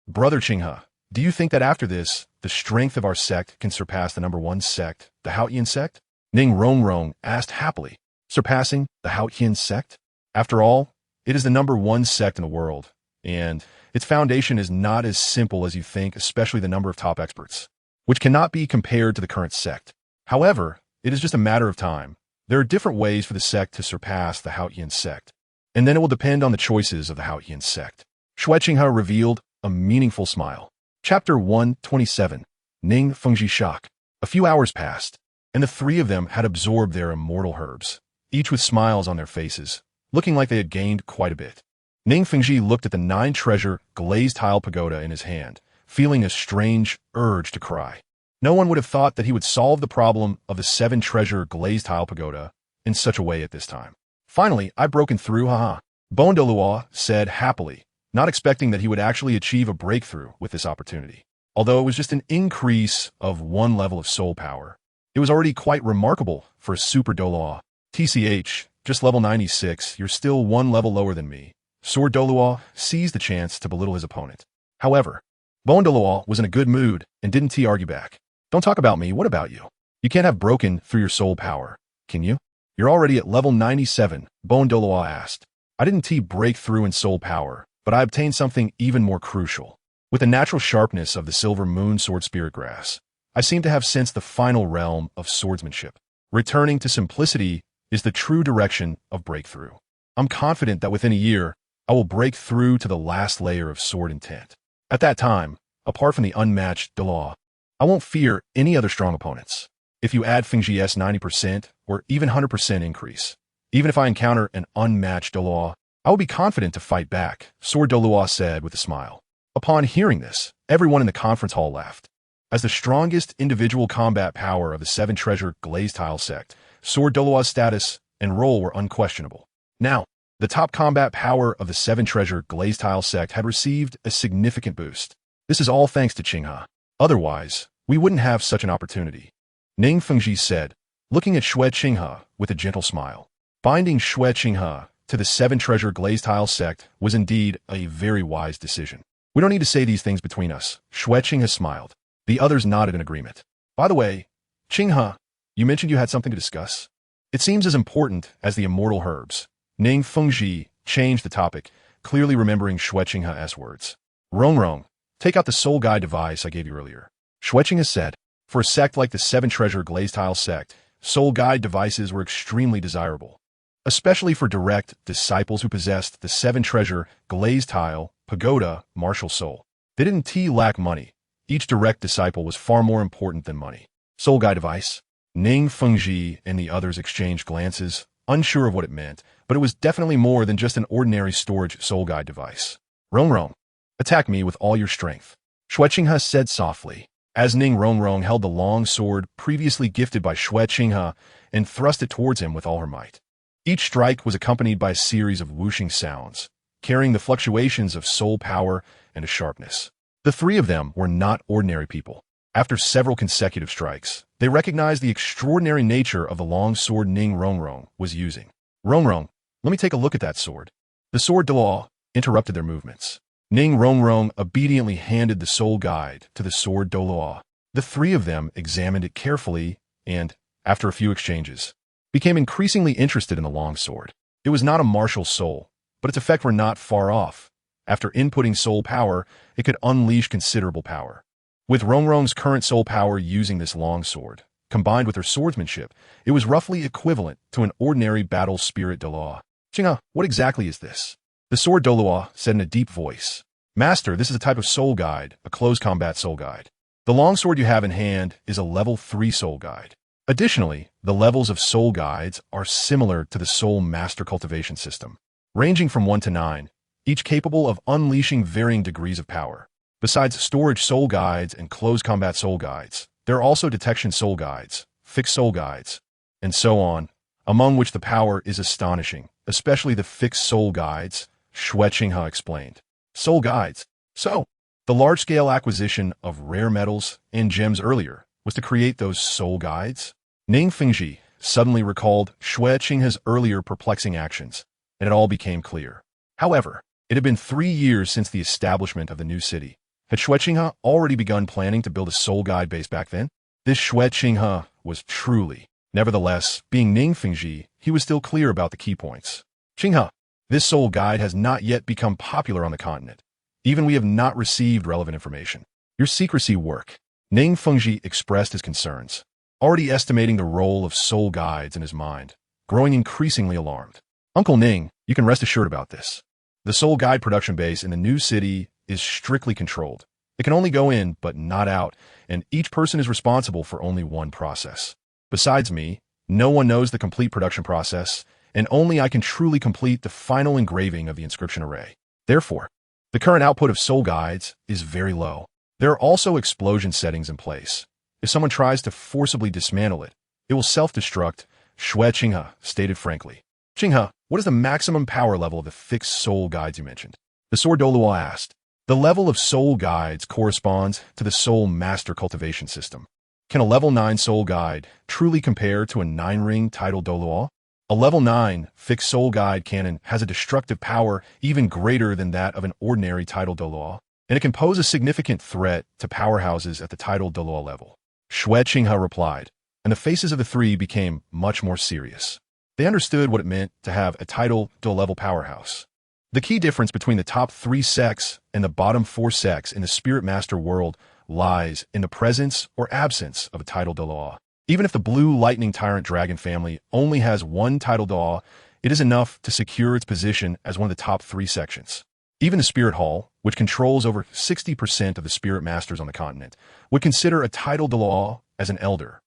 Brother Qinghe, do you think that after this, the strength of our sect can surpass the number one sect, the Haotian sect? Ning Rong asked happily, surpassing the Haotian sect? After all, it is the number one sect in the world, and its foundation is not as simple as you think, especially the number of top experts, which cannot be compared to the current sect. However, it is just a matter of time. There are different ways for the sect to surpass the Haotian sect, and then it will depend on the choices of the Haotian sect. Xue Qinghe revealed a meaningful smile. Chapter 127, Ning Fengji Shock. A few hours passed, and the three of them had absorbed their immortal herbs, each with smiles on their faces, looking like they had gained quite a bit. Ning Fengji looked at the 9-treasure glazed tile pagoda in his hand, feeling a strange urge to cry. No one would have thought that he would solve the problem of the 7-treasure glazed tile pagoda in such a way at this time. Finally, I've broken through, haha. Douluo said happily, not expecting that he would actually achieve a breakthrough with this opportunity. Although it was just an increase of 1 level of soul power, it was already quite remarkable for a super Douluo. TCH, just level 96, you're still 1 level lower than me. Sword Douluo seized the chance to belittle his opponent. However, Douluo was in a good mood and didn't argue back. Don't talk about me, what about you? You can't have broken through your soul power, can you? You're already at level 97, Douluo asked. I didn't break through in soul power, but I obtained something even more crucial. With the natural sharpness of the silver moon sword spirit grass, I seem to have sensed the final realm of swordsmanship. Returning to simplicity is the true direction of breakthrough. I'm confident that within a year, I will break through to the last layer of sword intent. At that time, apart from the unmatched Douluo, I won't fear any other strong opponents. If you add Fengji's 90% or even 100% increase, even if I encounter an unmatched Douluo, I will be confident to fight back, Sword Douluo said with a smile. Upon hearing this, everyone in the conference hall laughed. As the strongest individual combat power of the 7-treasure glazed tile sect, Sword Douluo's status and role were unquestionable. Now, the top combat power of the 7-treasure glazed tile sect had received a significant boost. This is all thanks to Qinghe. Otherwise, we wouldn't have such an opportunity, Ning Fengji said, looking at Xue Qinghe with a gentle smile. Binding Xue Qinghe to the 7-treasure glazed tile sect was indeed a very wise decision. We don't need to say these things between us, Xue Qinghe smiled. The others nodded in agreement. By the way, Qinghe, you mentioned you had something to discuss. It seems as important as the immortal herbs. Ning Fengji changed the topic, clearly remembering Xue Qinghe's words. Rong, take out the soul guide device I gave you earlier. Xue Qinghe said, for a sect like the 7-treasure glazed tile sect, soul guide devices were extremely desirable, especially for direct disciples who possessed the 7-treasure glazed tile pagoda martial soul. They didn't lack money. Each direct disciple was far more important than money. Soul guide device? Ning Fengji and the others exchanged glances, unsure of what it meant, but it was definitely more than just an ordinary storage soul guide device. Rong, attack me with all your strength, Xue Qinghe said softly, as Ning Rong held the long sword previously gifted by Xue Qinghe and thrust it towards him with all her might. Each strike was accompanied by a series of whooshing sounds, carrying the fluctuations of soul power and a sharpness. The three of them were not ordinary people. After several consecutive strikes, they recognized the extraordinary nature of the long sword Ning Rong was using. Rong, let me take a look at that sword. The sword Douluo interrupted their movements. Ning Rong obediently handed the soul guide to the sword Douluo. The three of them examined it carefully and, after a few exchanges, became increasingly interested in the long sword. It was not a martial soul, but its effect were not far off. After inputting soul power, it could unleash considerable power. With Rong's current soul power using this long sword, combined with her swordsmanship, it was roughly equivalent to an ordinary battle spirit Douluo. Qinghe, what exactly is this? The sword Douluo said in a deep voice. Master, this is a type of soul guide, a close combat soul guide. The long sword you have in hand is a level 3 soul guide. Additionally, the levels of soul guides are similar to the soul master cultivation system, ranging from 1 to 9, each capable of unleashing varying degrees of power. Besides storage soul guides and closed combat soul guides, there are also detection soul guides, fixed soul guides, and so on, among which the power is astonishing, especially the fixed soul guides, Xue Qinghe explained. Soul guides. So, the large-scale acquisition of rare metals and gems earlier was to create those soul guides? Ning Fengji suddenly recalled Xue Qinghe's earlier perplexing actions, and it all became clear. However, it had been 3 years since the establishment of the new city. Had Xue Qinghe already begun planning to build a soul guide base back then? This Xue Qinghe was truly. Nevertheless, being Ning Fengji, he was still clear about the key points. Qinghe, this soul guide has not yet become popular on the continent. Even we have not received relevant information. Your secrecy work. Ning Fengji expressed his concerns, already estimating the role of soul guides in his mind, growing increasingly alarmed. Uncle Ning, you can rest assured about this. The soul guide production base in the new city is strictly controlled. It can only go in, but not out, and each person is responsible for only one process. Besides me, no one knows the complete production process, and only I can truly complete the final engraving of the inscription array. Therefore, the current output of soul guides is very low. There are also explosion settings in place. If someone tries to forcibly dismantle it, it will self-destruct, Xue Qinghe stated frankly. Qinghe, what is the maximum power level of the fixed soul guides you mentioned? The sword Douluo asked. The level of soul guides corresponds to the soul master cultivation system. Can a level 9 soul guide truly compare to a 9-ring titled Douluo? A level 9 fixed soul guide cannon has a destructive power even greater than that of an ordinary titled Douluo, and it can pose a significant threat to powerhouses at the titled Douluo level. Xue Qinghe replied, and the faces of the three became much more serious. They understood what it meant to have a titled Douluo level powerhouse. The key difference between the top 3 sects and the bottom 4 sects in the Spirit Master world lies in the presence or absence of a titled Douluo. Even if the Blue Lightning Tyrant Dragon family only has one titled Douluo, it is enough to secure its position as one of the top 3 sections. Even the Spirit Hall, which controls over 60% of the Spirit Masters on the continent, would consider a titled Douluo as an elder.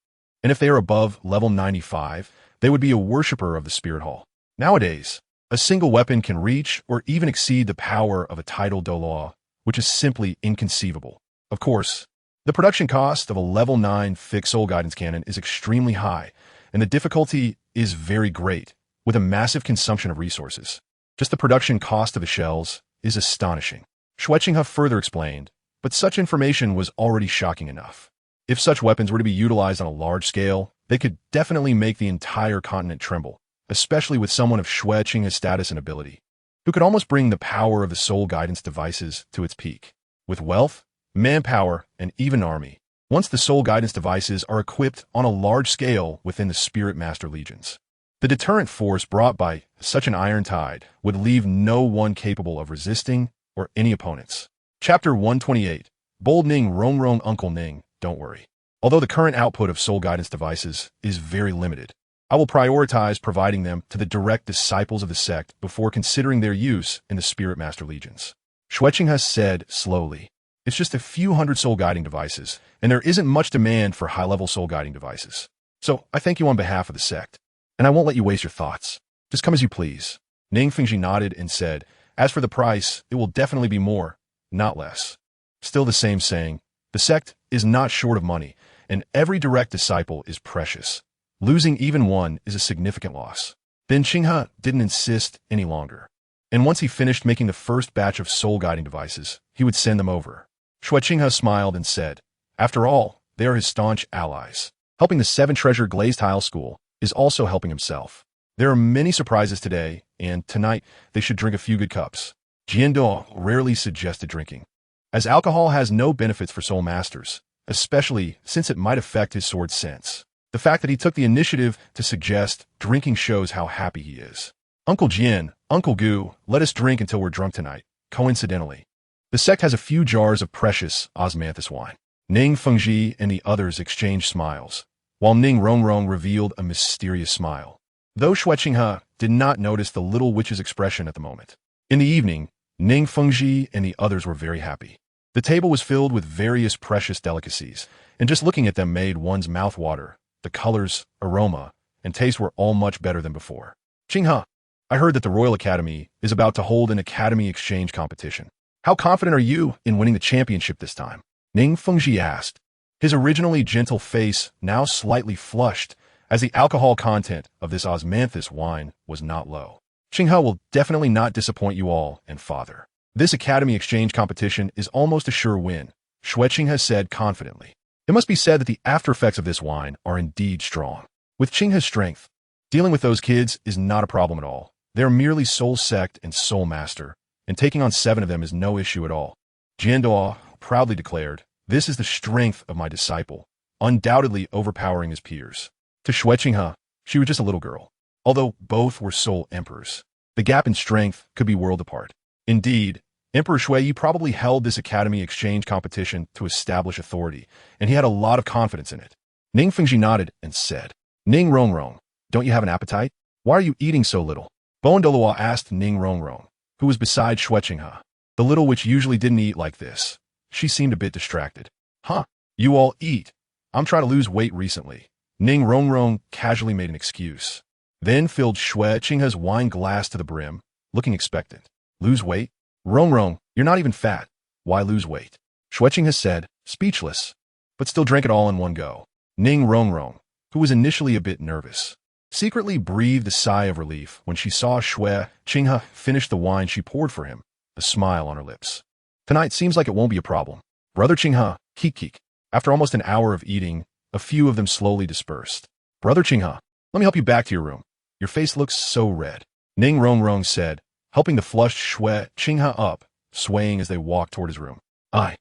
And if they are above level 95, they would be a worshipper of the Spirit Hall. Nowadays, a single weapon can reach or even exceed the power of a titled Douluo, which is simply inconceivable. Of course, the production cost of a level 9 fixed soul guidance cannon is extremely high, and the difficulty is very great, with a massive consumption of resources. Just the production cost of the shells is astonishing. Xue Qinghe further explained, but such information was already shocking enough. If such weapons were to be utilized on a large scale, they could definitely make the entire continent tremble, especially with someone of Xue Qinghe's status and ability, who could almost bring the power of the soul guidance devices to its peak. With wealth, manpower, and even army, once the soul guidance devices are equipped on a large scale within the Spirit Master legions, the deterrent force brought by such an iron tide would leave no one capable of resisting or any opponents. Chapter 128. Bold Ning Rongrong Uncle Ning, don't worry. Although the current output of soul guidance devices is very limited, I will prioritize providing them to the direct disciples of the sect before considering their use in the Spirit Master legions. Xue Qinghe said slowly, it's just a few hundred soul guiding devices, and there isn't much demand for high-level soul guiding devices. So I thank you on behalf of the sect, and I won't let you waste your thoughts. Just come as you please. Ning Fengji nodded and said, as for the price, it will definitely be more, not less. Still the same saying, the sect is not short of money, and every direct disciple is precious. Losing even one is a significant loss. Then Qinghe didn't insist any longer, and once he finished making the first batch of soul guiding devices, he would send them over. Xue Qinghe smiled and said, after all, they are his staunch allies. Helping the 7-treasure glazed tile school is also helping himself. There are many surprises today, and tonight they should drink a few good cups. Jiandong rarely suggested drinking, as alcohol has no benefits for soul masters, especially since it might affect his sword sense. The fact that he took the initiative to suggest drinking shows how happy he is. Uncle Jian, Uncle Gu, let us drink until we're drunk tonight. Coincidentally, the sect has a few jars of precious osmanthus wine. Ning Fengji and the others exchanged smiles, while Ning Rongrong revealed a mysterious smile. Though Xue Qinghe did not notice the little witch's expression at the moment. In the evening, Ning Fengji and the others were very happy. The table was filled with various precious delicacies, and just looking at them made one's mouth water, the colors, aroma, and taste were all much better than before. Qinghe, I heard that the Royal Academy is about to hold an academy exchange competition. How confident are you in winning the championship this time? Ning Fengji asked, his originally gentle face now slightly flushed as the alcohol content of this osmanthus wine was not low. Qinghe will definitely not disappoint you all and father. This academy exchange competition is almost a sure win, Xue Qinghe said confidently. It must be said that the after effects of this wine are indeed strong. With Qinghe's strength, dealing with those kids is not a problem at all. They are merely soul sect and soulmaster, and taking on 7 of them is no issue at all. Jianduo proudly declared, this is the strength of my disciple, undoubtedly overpowering his peers. To Xue Qinghe, she was just a little girl. Although both were soul emperors, the gap in strength could be worlds apart. Indeed, Emperor Xue probably held this academy exchange competition to establish authority, and he had a lot of confidence in it. Ning Fengji nodded and said, Ning Renxue, don't you have an appetite? Why are you eating so little? Douluo asked Ning Renxue, who was beside Xue Qinghe. The little witch usually didn't eat like this. She seemed a bit distracted. Huh, you all eat. I'm trying to lose weight recently. Ning Renxue casually made an excuse, then filled Xue Qinghe's wine glass to the brim, looking expectant. Lose weight? Renxue, you're not even fat. Why lose weight? Xue Qinghe said, speechless, but still drank it all in one go. Ning Renxue, who was initially a bit nervous, secretly breathed a sigh of relief when she saw Xue Qinghe finish the wine she poured for him, a smile on her lips. Tonight seems like it won't be a problem. Brother Qinghe, keek. After almost an hour of eating, a few of them slowly dispersed. Brother Qinghe, let me help you back to your room. Your face looks so red. Ning Renxue said, helping the flushed Xue Qinghe up, swaying as they walked toward his room. I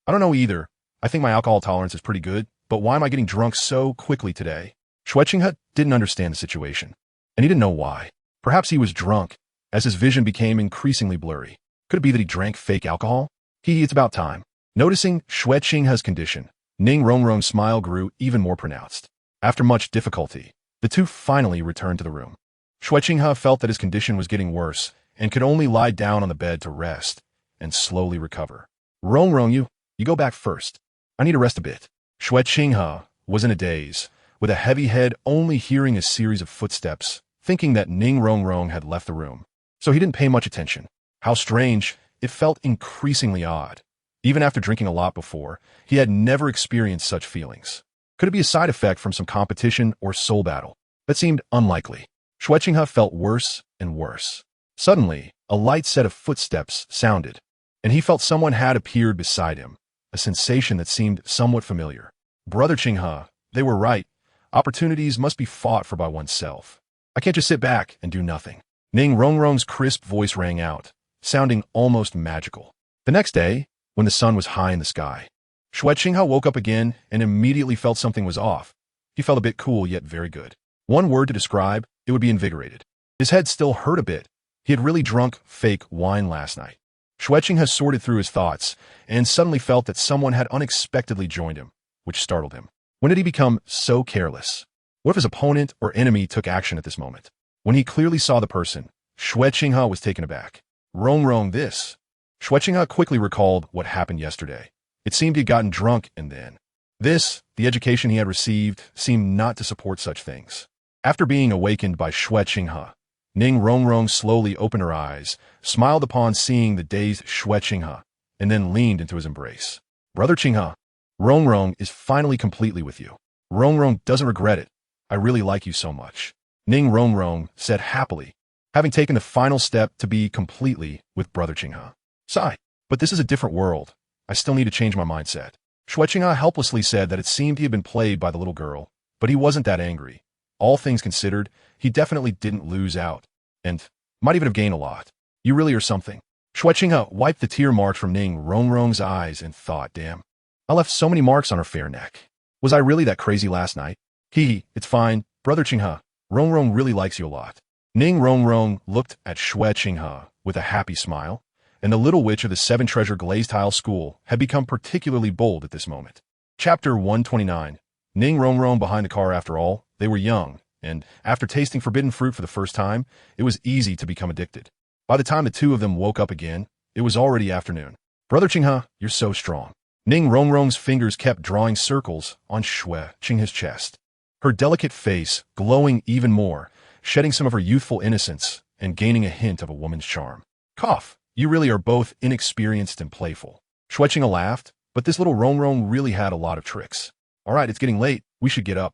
don't know either. I think my alcohol tolerance is pretty good, but why am I getting drunk so quickly today? Xue Qinghe didn't understand the situation, and he didn't know why. Perhaps he was drunk, as his vision became increasingly blurry. Could it be that he drank fake alcohol? It's about time. Noticing Xue Qinghe's condition, Ning Renxue's smile grew even more pronounced. After much difficulty, the two finally returned to the room. Xue Qinghe felt that his condition was getting worse and could only lie down on the bed to rest and slowly recover. Renxue, you go back first. I need to rest a bit. Xue Qinghe was in a daze, with a heavy head only hearing a series of footsteps, thinking that Ning Renxue had left the room. So he didn't pay much attention. How strange, it felt increasingly odd. Even after drinking a lot before, he had never experienced such feelings. Could it be a side effect from some competition or soul battle? That seemed unlikely. Xue Qinghe felt worse and worse. Suddenly, a light set of footsteps sounded, and he felt someone had appeared beside him, a sensation that seemed somewhat familiar. Brother Qinghe, they were right. Opportunities must be fought for by oneself. I can't just sit back and do nothing. Ning Renxue's crisp voice rang out, sounding almost magical. The next day, when the sun was high in the sky, Xue Qinghe woke up again and immediately felt something was off. He felt a bit cool yet very good. One word to describe, it would be invigorated. His head still hurt a bit. He had really drunk fake wine last night. Xue Qinghe sorted through his thoughts and suddenly felt that someone had unexpectedly joined him, which startled him. When did he become so careless? What if his opponent or enemy took action at this moment? When he clearly saw the person, Xue Qinghe was taken aback. Renxue, this. Xue Qinghe quickly recalled what happened yesterday. It seemed he had gotten drunk, and then this, the education he had received, seemed not to support such things. After being awakened by Xue Qinghe, Ning Renxue slowly opened her eyes, smiled upon seeing the dazed Xue Qinghe, and then leaned into his embrace. Brother Qinghe, Renxue is finally completely with you. Renxue doesn't regret it. I really like you so much. Ning Renxue said happily, having taken the final step to be completely with Brother Qinghe. Sigh, but this is a different world. I still need to change my mindset. Xue Qinghe helplessly said that it seemed he had been played by the little girl, but he wasn't that angry. All things considered, he definitely didn't lose out, and might even have gained a lot. You really are something. Xue Qinghe wiped the tear marks from Ning Renxue's eyes and thought, damn, I left so many marks on her fair neck. Was I really that crazy last night? It's fine. Brother Qinghe, Renxue really likes you a lot. Ning Renxue looked at Xue Qinghe with a happy smile, and the little witch of the 7-treasure glazed tile school had become particularly bold at this moment. Chapter 129. Ning Renxue behind the car. After all, they were young, and after tasting forbidden fruit for the first time, it was easy to become addicted. By the time the two of them woke up again, it was already afternoon. Brother Qinghe, you're so strong. Ning Renxue's fingers kept drawing circles on Xue Qinghe's chest. her delicate face glowing even more, shedding some of her youthful innocence and gaining a hint of a woman's charm. Cough, you really are both inexperienced and playful. Xue Qinghe laughed, but this little Rongrong really had a lot of tricks. All right, it's getting late. We should get up.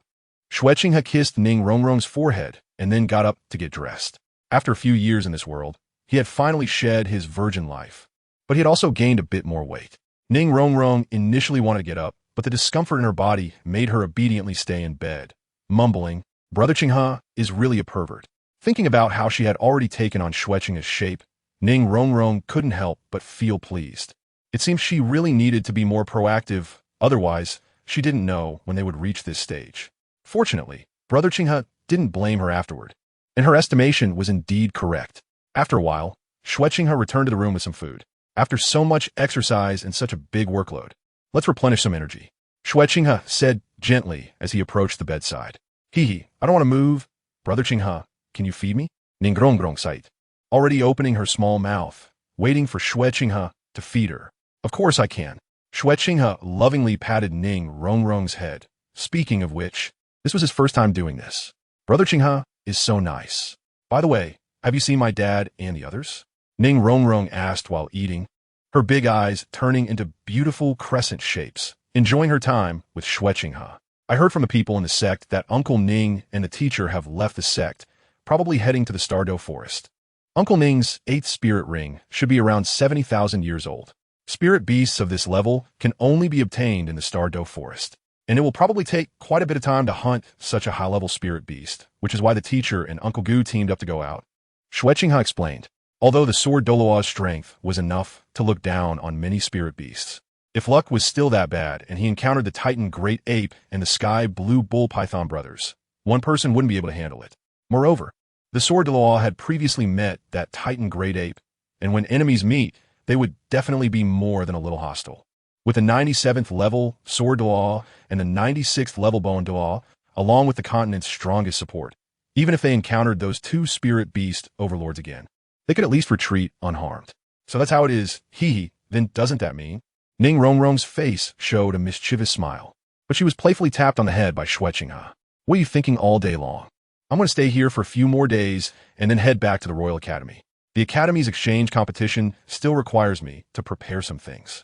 Xue Qinghe kissed Ning Rongrong's forehead and then got up to get dressed. After a few years in this world, he had finally shed his virgin life, but he had also gained a bit more weight. Ning Rongrong initially wanted to get up, but the discomfort in her body made her obediently stay in bed, mumbling, "Brother Qinghe is really a pervert." Thinking about how she had already taken on Xue Qinghe's shape, Ning Rongrong couldn't help but feel pleased. It seemed she really needed to be more proactive, otherwise, she didn't know when they would reach this stage. Fortunately, Brother Qinghe didn't blame her afterward, and her estimation was indeed correct. After a while, Xue Qinghe returned to the room with some food. After so much exercise and such a big workload, let's replenish some energy, Xue Qinghe said gently as he approached the bedside. Hee, I don't want to move. Brother Qinghe, can you feed me? Ning Rongrong sighed, already opening her small mouth, waiting for Xue Qinghe to feed her. Of course I can. Xue Qinghe lovingly patted Ning Rongrong's head. Speaking of which, this was his first time doing this. Brother Qinghe is so nice. By the way, have you seen my dad and the others? Ning Rongrong asked while eating, her big eyes turning into beautiful crescent shapes, enjoying her time with Xue Qinghe. I heard from the people in the sect that Uncle Ning and the teacher have left the sect, probably heading to the Stardo Forest. Uncle Ning's 8th spirit ring should be around 70,000 years old. Spirit beasts of this level can only be obtained in the Stardo Forest, and it will probably take quite a bit of time to hunt such a high-level spirit beast, which is why the teacher and Uncle Gu teamed up to go out. Xue Qinghe explained, although the sword Douluo's strength was enough to look down on many spirit beasts. If luck was still that bad and he encountered the Titan Great Ape and the Sky Blue Bull Python brothers, one person wouldn't be able to handle it. Moreover, the sword Douluo had previously met that Titan Great Ape, and when enemies meet, they would definitely be more than a little hostile. With the 97th level sword Douluo and the 96th level bone Douluo, along with the continent's strongest support, even if they encountered those two spirit beast overlords again, they could at least retreat unharmed. So that's how it is. Then doesn't that mean? Ning Rongrong's face showed a mischievous smile, but she was playfully tapped on the head by Xue Qinghe. What are you thinking all day long? I'm going to stay here for a few more days and then head back to the Royal Academy. The Academy's exchange competition still requires me to prepare some things.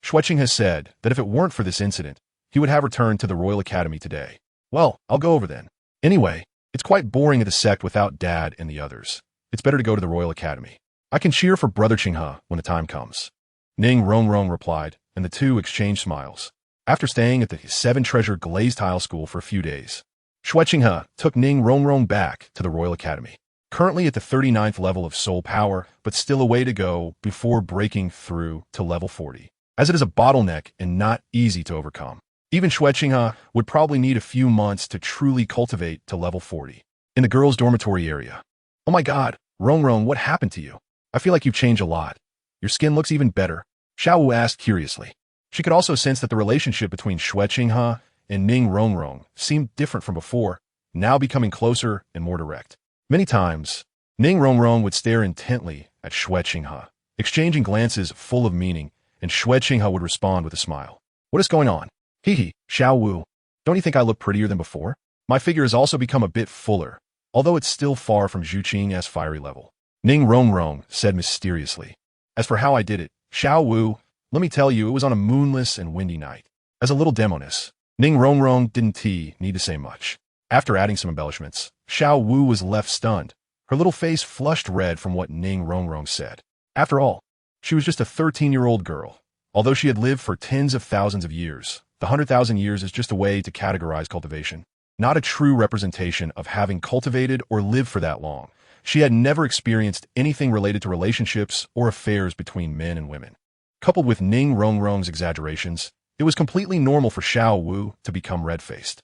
Xue Qinghe said that if it weren't for this incident, he would have returned to the Royal Academy today. Well, I'll go over then. Anyway, it's quite boring at the sect without Dad and the others. It's better to go to the Royal Academy. I can cheer for Brother Qinghe when the time comes. Ning Rongrong replied, and the two exchanged smiles. After staying at the 7-treasure glazed tile school for a few days, Xue Qinghe took Ning Rongrong back to the Royal Academy. Currently at the 39th level of soul power, but still a way to go before breaking through to level 40, as it is a bottleneck and not easy to overcome. Even Xue Qinghe would probably need a few months to truly cultivate to level 40. In the girls' dormitory area. Oh my god, Rongrong, what happened to you? I feel like you've changed a lot. Your skin looks even better, Xiao Wu asked curiously. She could also sense that the relationship between Xue Qinghe and Ning Rongrong seemed different from before, now becoming closer and more direct. Many times, Ning Rongrong would stare intently at Xue Qinghe, exchanging glances full of meaning, and Xue Qinghe would respond with a smile. What is going on? Xiao Wu. Don't you think I look prettier than before? My figure has also become a bit fuller, although it's still far from Zhu Qing's fiery level. Ning Rongrong said mysteriously. As for how I did it, Xiao Wu, let me tell you, it was on a moonless and windy night. As a little demoness, Ning Rongrong didn't need to say much. After adding some embellishments, Xiao Wu was left stunned, her little face flushed red from what Ning Rongrong said. After all, she was just a 13-year-old girl. Although she had lived for tens of thousands of years, the 100,000 years is just a way to categorize cultivation, not a true representation of having cultivated or lived for that long. She had never experienced anything related to relationships or affairs between men and women. Coupled with Ning Rongrong's exaggerations, it was completely normal for Xiao Wu to become red-faced.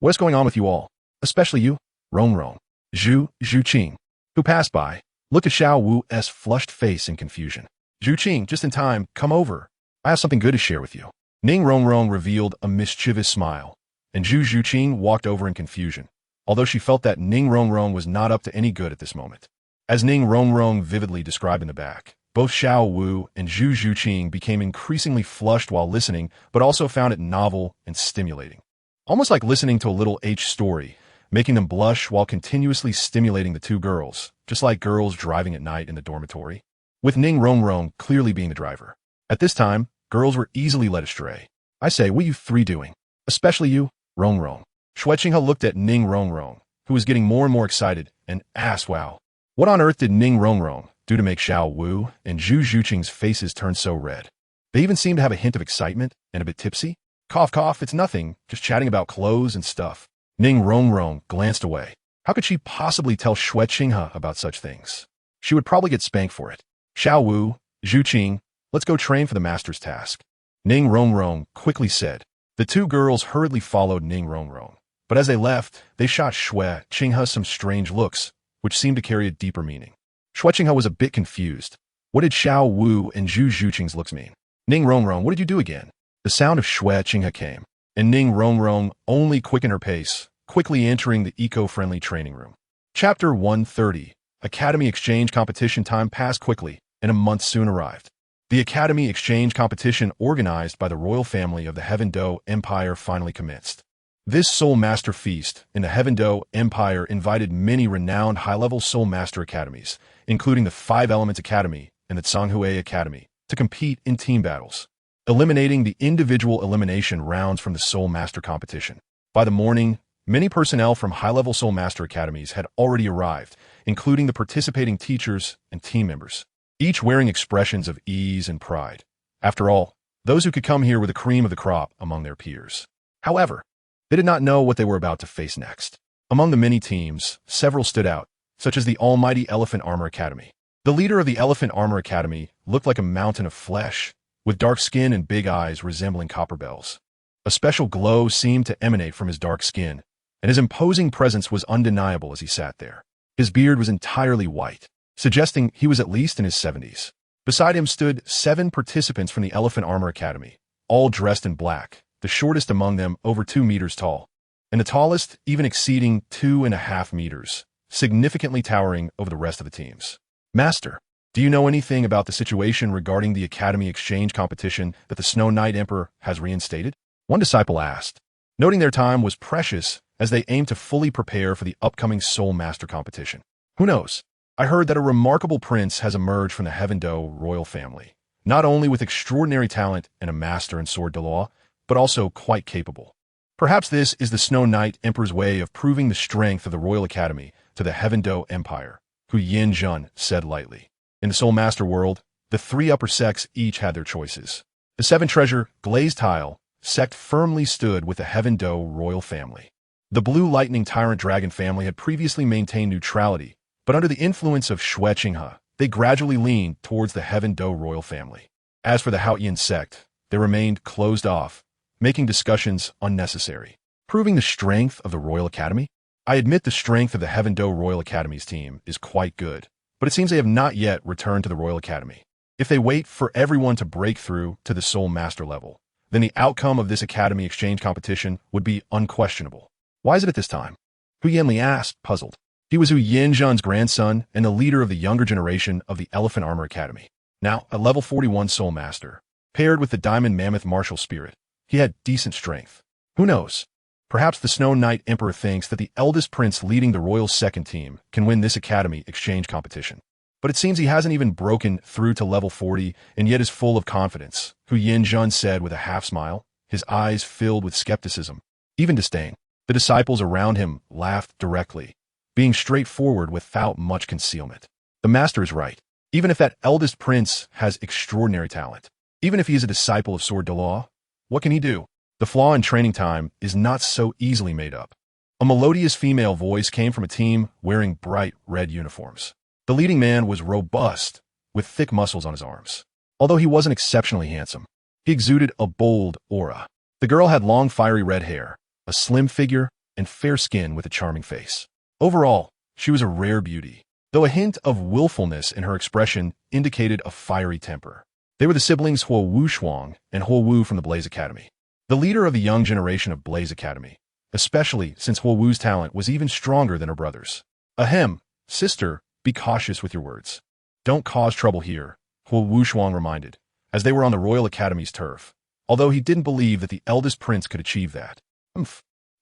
What's going on with you all? Especially you, Rongrong. Zhu Qing, who passed by, looked at Xiao Wu's flushed face in confusion. Zhu Qing, just in time, come over. I have something good to share with you. Ning Rongrong revealed a mischievous smile, and Zhu Qing walked over in confusion, although she felt that Ning Rongrong was not up to any good at this moment. As Ning Rongrong vividly described in the back, both Xiao Wu and Zhu Qing became increasingly flushed while listening, but also found it novel and stimulating. almost like listening to a little H story, making them blush while continuously stimulating the two girls, just like girls driving at night in the dormitory, with Ning Rongrong clearly being the driver. At this time, girls were easily led astray. I say, what are you three doing? Especially you, Rongrong. Xue Qinghe looked at Ning Rongrong, who was getting more and more excited, and asked, wow, what on earth did Ning Rongrong do to make Xiao Wu and Zhu Zhuqing's faces turn so red? They even seemed to have a hint of excitement and a bit tipsy. Cough, cough, it's nothing, just chatting about clothes and stuff. Ning Rongrong glanced away. How could she possibly tell Xue Qinghe about such things? She would probably get spanked for it. Xiao Wu, Zhu Qing, let's go train for the master's task. Ning Rongrong quickly said. The two girls hurriedly followed Ning Rongrong, but as they left, they shot Xue Qinghe some strange looks, which seemed to carry a deeper meaning. Xue Qinghe was a bit confused. What did Xiao Wu and Zhu Zhuqing's looks mean? Ning Rongrong, what did you do again? The sound of Xue Qinghe came, and Ning Rongrong only quickened her pace, quickly entering the eco-friendly training room. Chapter 130. Academy Exchange Competition. Time passed quickly, and a month soon arrived. The Academy Exchange Competition organized by the royal family of the Heaven Do Empire finally commenced. This Soul Master feast in the Heaven Do Empire invited many renowned high-level Soul Master academies, including the Five Elements Academy and the Zhanghui Academy, to compete in team battles, eliminating the individual elimination rounds from the Soul Master competition. By the morning, many personnel from high-level Soul Master academies had already arrived, including the participating teachers and team members, each wearing expressions of ease and pride. After all, those who could come here were the cream of the crop among their peers. However, they did not know what they were about to face next. Among the many teams, several stood out, such as the almighty Elephant Armor Academy. The leader of the Elephant Armor Academy looked like a mountain of flesh, with dark skin and big eyes resembling copper bells. A special glow seemed to emanate from his dark skin, and his imposing presence was undeniable as he sat there. His beard was entirely white, suggesting he was at least in his 70s. Beside him stood 7 participants from the Elephant Armor Academy, all dressed in black, the shortest among them over 2 meters tall, and the tallest even exceeding 2.5 meters, significantly towering over the rest of the teams. Master, do you know anything about the situation regarding the Academy Exchange competition that the Snow Knight Emperor has reinstated? One disciple asked, noting their time was precious as they aimed to fully prepare for the upcoming Soul Master competition. Who knows? I heard that a remarkable prince has emerged from the Heaven Do royal family, not only with extraordinary talent and a master in sword de law, but also quite capable. Perhaps this is the Snow Knight Emperor's way of proving the strength of the Royal Academy to the Heaven Do Empire, Hu Yin said lightly. In the Soul Master world, the 3 upper sects each had their choices. The 7 treasure, glazed tile, sect firmly stood with the Heaven Do royal family. The Blue Lightning Tyrant Dragon family had previously maintained neutrality, but under the influence of Xue Qinghe, they gradually leaned towards the Heaven Do royal family. As for the Haotian sect, they remained closed off, making discussions unnecessary. Proving the strength of the Royal Academy? I admit the strength of the Heaven Do Royal Academy's team is quite good, but it seems they have not yet returned to the Royal Academy. If they wait for everyone to break through to the Soul Master level, then the outcome of this Academy exchange competition would be unquestionable. Why is it at this time? Hu Yanli asked, puzzled. He was Hu Yinzhen's grandson and the leader of the younger generation of the Elephant Armor Academy. Now, a level 41 Soul Master, paired with the Diamond Mammoth Martial Spirit, he had decent strength. Who knows? Perhaps the Snow Knight Emperor thinks that the eldest prince leading the royal second team can win this Academy exchange competition. But it seems he hasn't even broken through to level 40 and yet is full of confidence, Hu Yinzhen said with a half-smile, his eyes filled with skepticism, even disdain. The disciples around him laughed directly, being straightforward without much concealment. The master is right. Even if that eldest prince has extraordinary talent, even if he is a disciple of Sword de Law, what can he do? The flaw in training time is not so easily made up. A melodious female voice came from a team wearing bright red uniforms. The leading man was robust, with thick muscles on his arms. Although he wasn't exceptionally handsome, he exuded a bold aura. The girl had long fiery red hair, a slim figure, and fair skin with a charming face. Overall, she was a rare beauty, though a hint of willfulness in her expression indicated a fiery temper. They were the siblings Huo Wu Shuang and Huo Wu from the Blaze Academy, the leader of the young generation of Blaze Academy, especially since Huo Wu's talent was even stronger than her brother's. Ahem, sister, be cautious with your words. Don't cause trouble here, Huo Wu Shuang reminded, as they were on the Royal Academy's turf, although he didn't believe that the eldest prince could achieve that.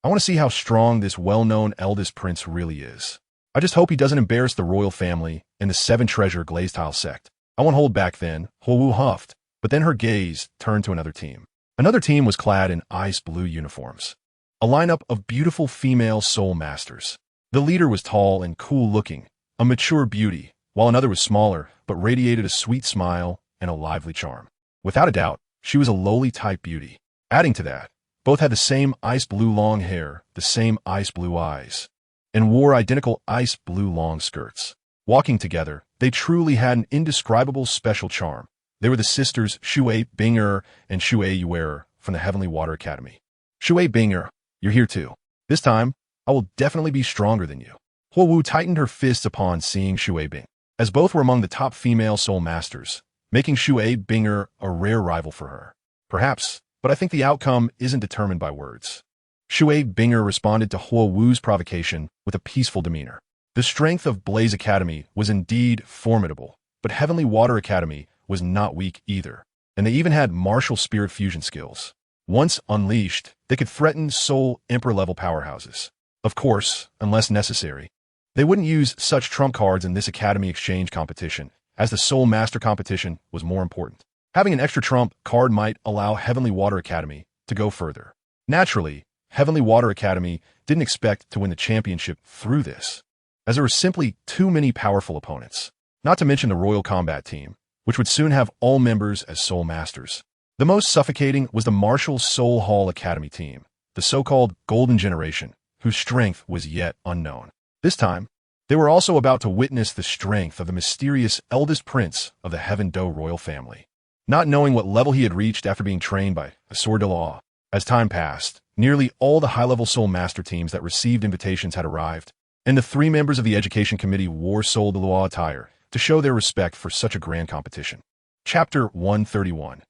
I want to see how strong this well-known eldest prince really is. I just hope he doesn't embarrass the royal family and the seven-treasure glazed tile sect. I won't hold back then, Huowu huffed, but then her gaze turned to another team. Another team was clad in ice blue uniforms. A lineup of beautiful female soul masters. The leader was tall and cool-looking, a mature beauty, while another was smaller, but radiated a sweet smile and a lively charm. Without a doubt, she was a lowly-type beauty. Adding to that, both had the same ice blue long hair, the same ice blue eyes, and wore identical ice blue long skirts. Walking together, they truly had an indescribable special charm. They were the sisters Xue Qinghe and Xue Yue from the Heavenly Water Academy. Xue Qinghe, you're here too. This time, I will definitely be stronger than you. Huowu tightened her fists upon seeing Xue Qinghe, as both were among the top female soul masters, making Xue Qinghe a rare rival for her. Perhaps, but I think the outcome isn't determined by words. Xue Qinghe responded to Huowu's provocation with a peaceful demeanor. The strength of Blaze Academy was indeed formidable, but Heavenly Water Academy was not weak either, and they even had martial spirit fusion skills. Once unleashed, they could threaten Soul Emperor-level powerhouses. Of course, unless necessary. They wouldn't use such trump cards in this Academy exchange competition, as the Soul Master competition was more important. Having an extra trump card might allow Heavenly Water Academy to go further. Naturally, Heavenly Water Academy didn't expect to win the championship through this, as there were simply too many powerful opponents. Not to mention the Royal Combat Team, which would soon have all members as Soul Masters. The most suffocating was the Martial Soul Hall Academy team, the so-called Golden Generation, whose strength was yet unknown. This time, they were also about to witness the strength of the mysterious eldest prince of the Heaven Do royal family. Not knowing what level he had reached after being trained by a Sword de Law, as time passed, nearly all the high-level Soul Master teams that received invitations had arrived, and the 3 members of the Education Committee wore Soul de Law attire to show their respect for such a grand competition. Chapter 131.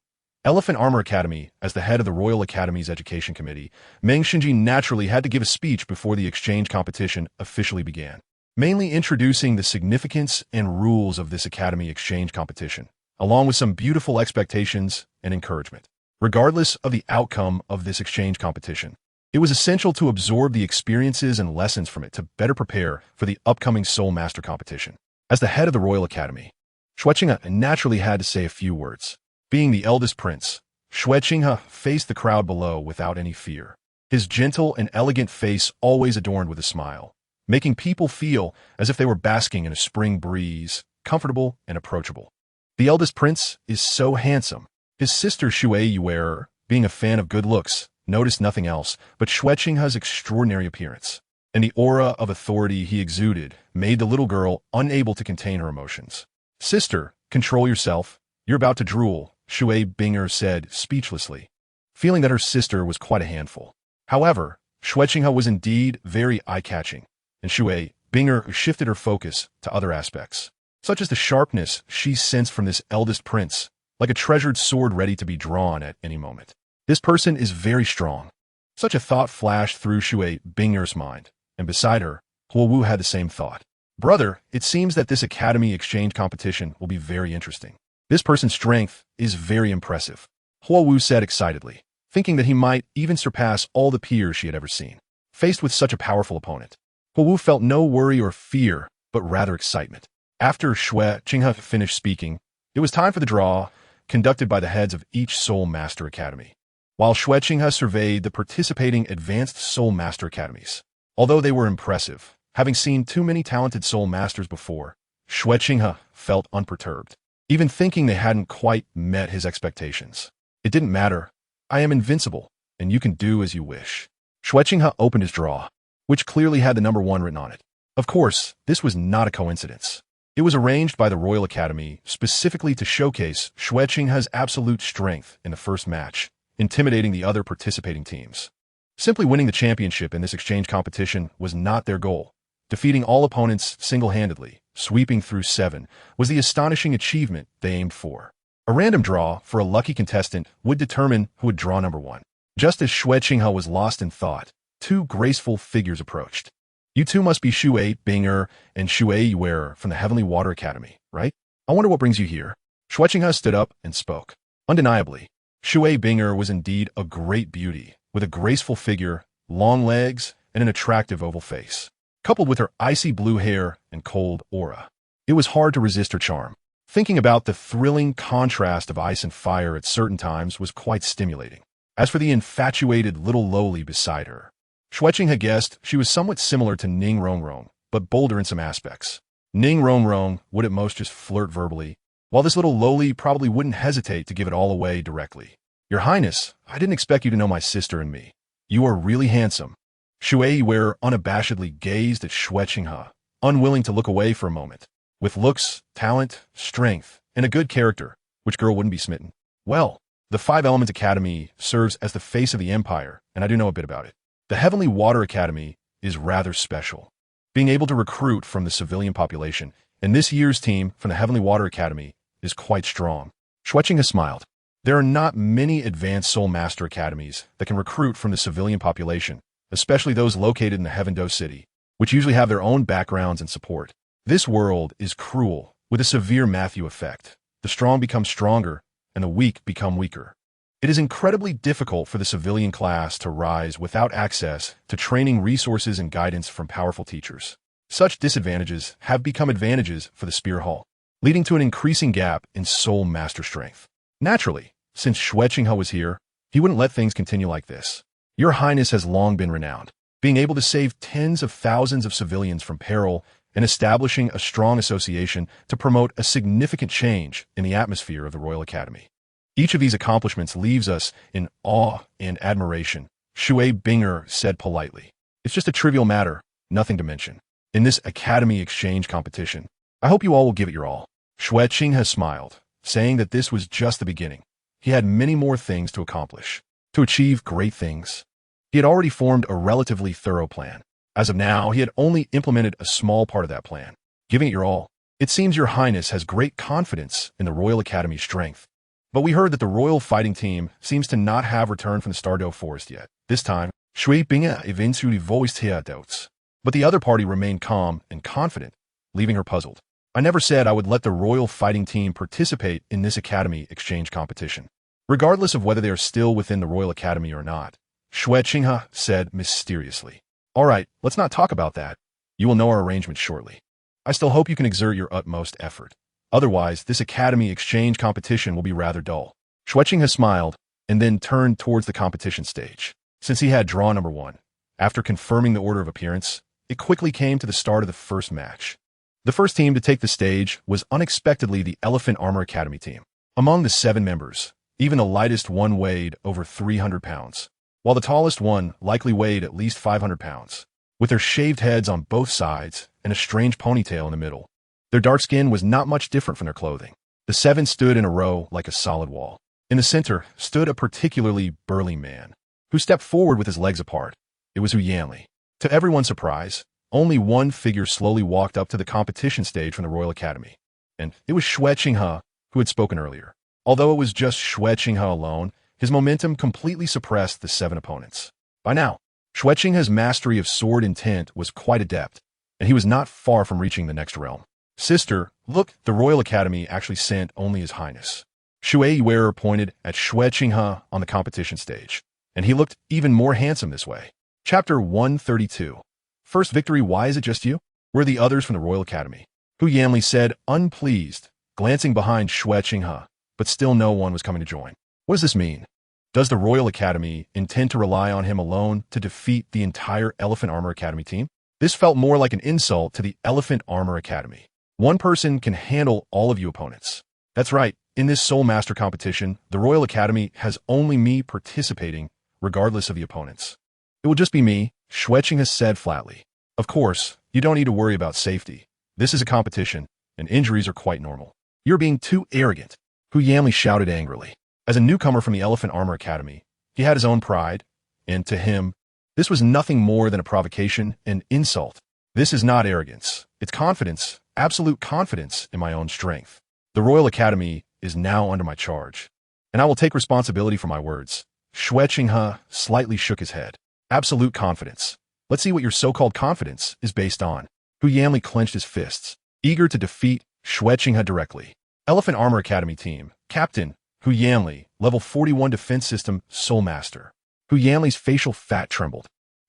Elephant Armor Academy. As the head of the Royal Academy's Education Committee, Meng Xinji naturally had to give a speech before the exchange competition officially began, mainly introducing the significance and rules of this Academy exchange competition, along with some beautiful expectations and encouragement. Regardless of the outcome of this exchange competition, it was essential to absorb the experiences and lessons from it to better prepare for the upcoming Soul Master competition. As the head of the Royal Academy, Xue Qinghe naturally had to say a few words. Being the eldest prince, Xue Qinghe faced the crowd below without any fear, his gentle and elegant face always adorned with a smile, making people feel as if they were basking in a spring breeze, comfortable and approachable. The eldest prince is so handsome. His sister Xue Yue, being a fan of good looks, noticed nothing else but Xue Qinghe's extraordinary appearance, and the aura of authority he exuded made the little girl unable to contain her emotions. "Sister, control yourself. You're about to drool," Xue Qinghe said speechlessly, feeling that her sister was quite a handful. However, Xue Qinghe was indeed very eye-catching, and Xue Qinghe shifted her focus to other aspects, such as the sharpness she sensed from this eldest prince, like a treasured sword ready to be drawn at any moment. This person is very strong. Such a thought flashed through Xue Qinghe's mind, and beside her, Huowu had the same thought. "Brother, it seems that this Academy exchange competition will be very interesting. This person's strength is very impressive," Huowu said excitedly, thinking that he might even surpass all the peers she had ever seen. Faced with such a powerful opponent, Huowu felt no worry or fear, but rather excitement. After Xue Qinghe finished speaking, it was time for the draw, conducted by the heads of each Soul Master Academy, while Xue Qinghe surveyed the participating advanced Soul Master Academies. Although they were impressive, having seen too many talented Soul Masters before, Xue Qinghe felt unperturbed, even thinking they hadn't quite met his expectations. "It didn't matter. I am invincible, and you can do as you wish." Xue Qinghe opened his draw, which clearly had the number 1 written on it. Of course, this was not a coincidence. It was arranged by the Royal Academy specifically to showcase Xue Qinghe's absolute strength in the first match, intimidating the other participating teams. Simply winning the championship in this exchange competition was not their goal. Defeating all opponents single-handedly, sweeping through 7, was the astonishing achievement they aimed for. A random draw for a lucky contestant would determine who would draw number 1. Just as Xue Qinghe was lost in thought, 2 graceful figures approached. "You two must be Xue Qinghe and Xue Yue from the Heavenly Water Academy, right? I wonder what brings you here." Xue Qinghe stood up and spoke. Undeniably, Xue Qinghe was indeed a great beauty, with a graceful figure long legs, and an attractive oval face. Coupled with her icy blue hair and cold aura, it was hard to resist her charm. Thinking about the thrilling contrast of ice and fire at certain times was quite stimulating. As for the infatuated little lowly beside her, Xue Qinghe guessed she was somewhat similar to Ning Rongrong, but bolder in some aspects. Ning Rongrong would at most just flirt verbally, while this little lowly probably wouldn't hesitate to give it all away directly. Your Highness, I didn't expect you to know my sister and me. You are really handsome. Xue Qinghe unabashedly gazed at Xue Qinghe, unwilling to look away for a moment. With looks, talent, strength, and a good character, which girl wouldn't be smitten? Well, the Five Elements Academy serves as the face of the Empire, and I do know a bit about it. The Heavenly Water Academy is rather special. Being able to recruit from the civilian population, and this year's team from the Heavenly Water Academy is quite strong. Xue Qinghe smiled. There are not many advanced soulmaster academies that can recruit from the civilian population, especially those located in the Heaven-Do City, which usually have their own backgrounds and support. This world is cruel, with a severe Matthew effect. The strong become stronger, and the weak become weaker. It is incredibly difficult for the civilian class to rise without access to training, resources, and guidance from powerful teachers. Such disadvantages have become advantages for the Spear Hall, leading to an increasing gap in soul master strength. Naturally, since Xue Qinghe was here, he wouldn't let things continue like this. Your Highness has long been renowned, being able to save tens of thousands of civilians from peril and establishing a strong association to promote a significant change in the atmosphere of the Royal Academy. Each of these accomplishments leaves us in awe and admiration, Xue Qinghe said politely. It's just a trivial matter, nothing to mention. In this Academy exchange competition, I hope you all will give it your all. Xue Qinghe smiled, saying that this was just the beginning. He had many more things to accomplish, to achieve great things. He had already formed a relatively thorough plan. As of now, he had only implemented a small part of that plan, giving it your all. It seems your Highness has great confidence in the Royal Academy's strength. But we heard that the Royal Fighting Team seems to not have returned from the Stardew Forest yet. This time, Xue Qinghe eventually voiced her doubts. But the other party remained calm and confident, leaving her puzzled. I never said I would let the Royal Fighting Team participate in this Academy exchange competition, regardless of whether they are still within the Royal Academy or not, Xue Qinghe said mysteriously. All right, let's not talk about that. You will know our arrangements shortly. I still hope you can exert your utmost effort. Otherwise, this Academy exchange competition will be rather dull. Xue Qinghe smiled and then turned towards the competition stage. Since he had draw number 1, after confirming the order of appearance, it quickly came to the start of the first match. The first team to take the stage was unexpectedly the Elephant Armor Academy team. Among the 7 members, even the lightest one weighed over 300 pounds, while the tallest one likely weighed at least 500 pounds. With their shaved heads on both sides and a strange ponytail in the middle, their dark skin was not much different from their clothing. The 7 stood in a row like a solid wall. In the center stood a particularly burly man, who stepped forward with his legs apart. It was Xuanyuan. To everyone's surprise, only one figure slowly walked up to the competition stage from the Royal Academy, and it was Xue Qinghe, who had spoken earlier. Although it was just Xue Qinghe alone, his momentum completely suppressed the 7 opponents. By now, Xue Qinghe's mastery of sword intent was quite adept, and he was not far from reaching the next realm. Sister, look, the Royal Academy actually sent only His Highness. Xue Qinghe pointed at Xue Qinghe on the competition stage, and he looked even more handsome this way. Chapter 132. First victory. Why is it just you? Where are the others from the Royal Academy? Xuanyuan said, unpleased, glancing behind Xue Qinghe, but still no one was coming to join. What does this mean? Does the Royal Academy intend to rely on him alone to defeat the entire Elephant Armor Academy team? This felt more like an insult to the Elephant Armor Academy. One person can handle all of you opponents. That's right, in this Soul Master competition, the Royal Academy has only me participating, regardless of the opponents. It will just be me, Xue Qinghe said flatly. Of course, you don't need to worry about safety. This is a competition, and injuries are quite normal. You're being too arrogant, Xuanyuan shouted angrily. As a newcomer from the Elephant Armor Academy, he had his own pride, and to him, this was nothing more than a provocation and insult. This is not arrogance. It's confidence, absolute confidence in my own strength. The Royal Academy is now under my charge, and I will take responsibility for my words. Xue Qinghe slightly shook his head. Absolute confidence. Let's see what your so-called confidence is based on. Xuanyuan clenched his fists, eager to defeat Xue Qinghe directly. Elephant Armor Academy team, Captain, Xuanyuan, level 41 defense system, Soulmaster. Xuanyuan's facial fat trembled.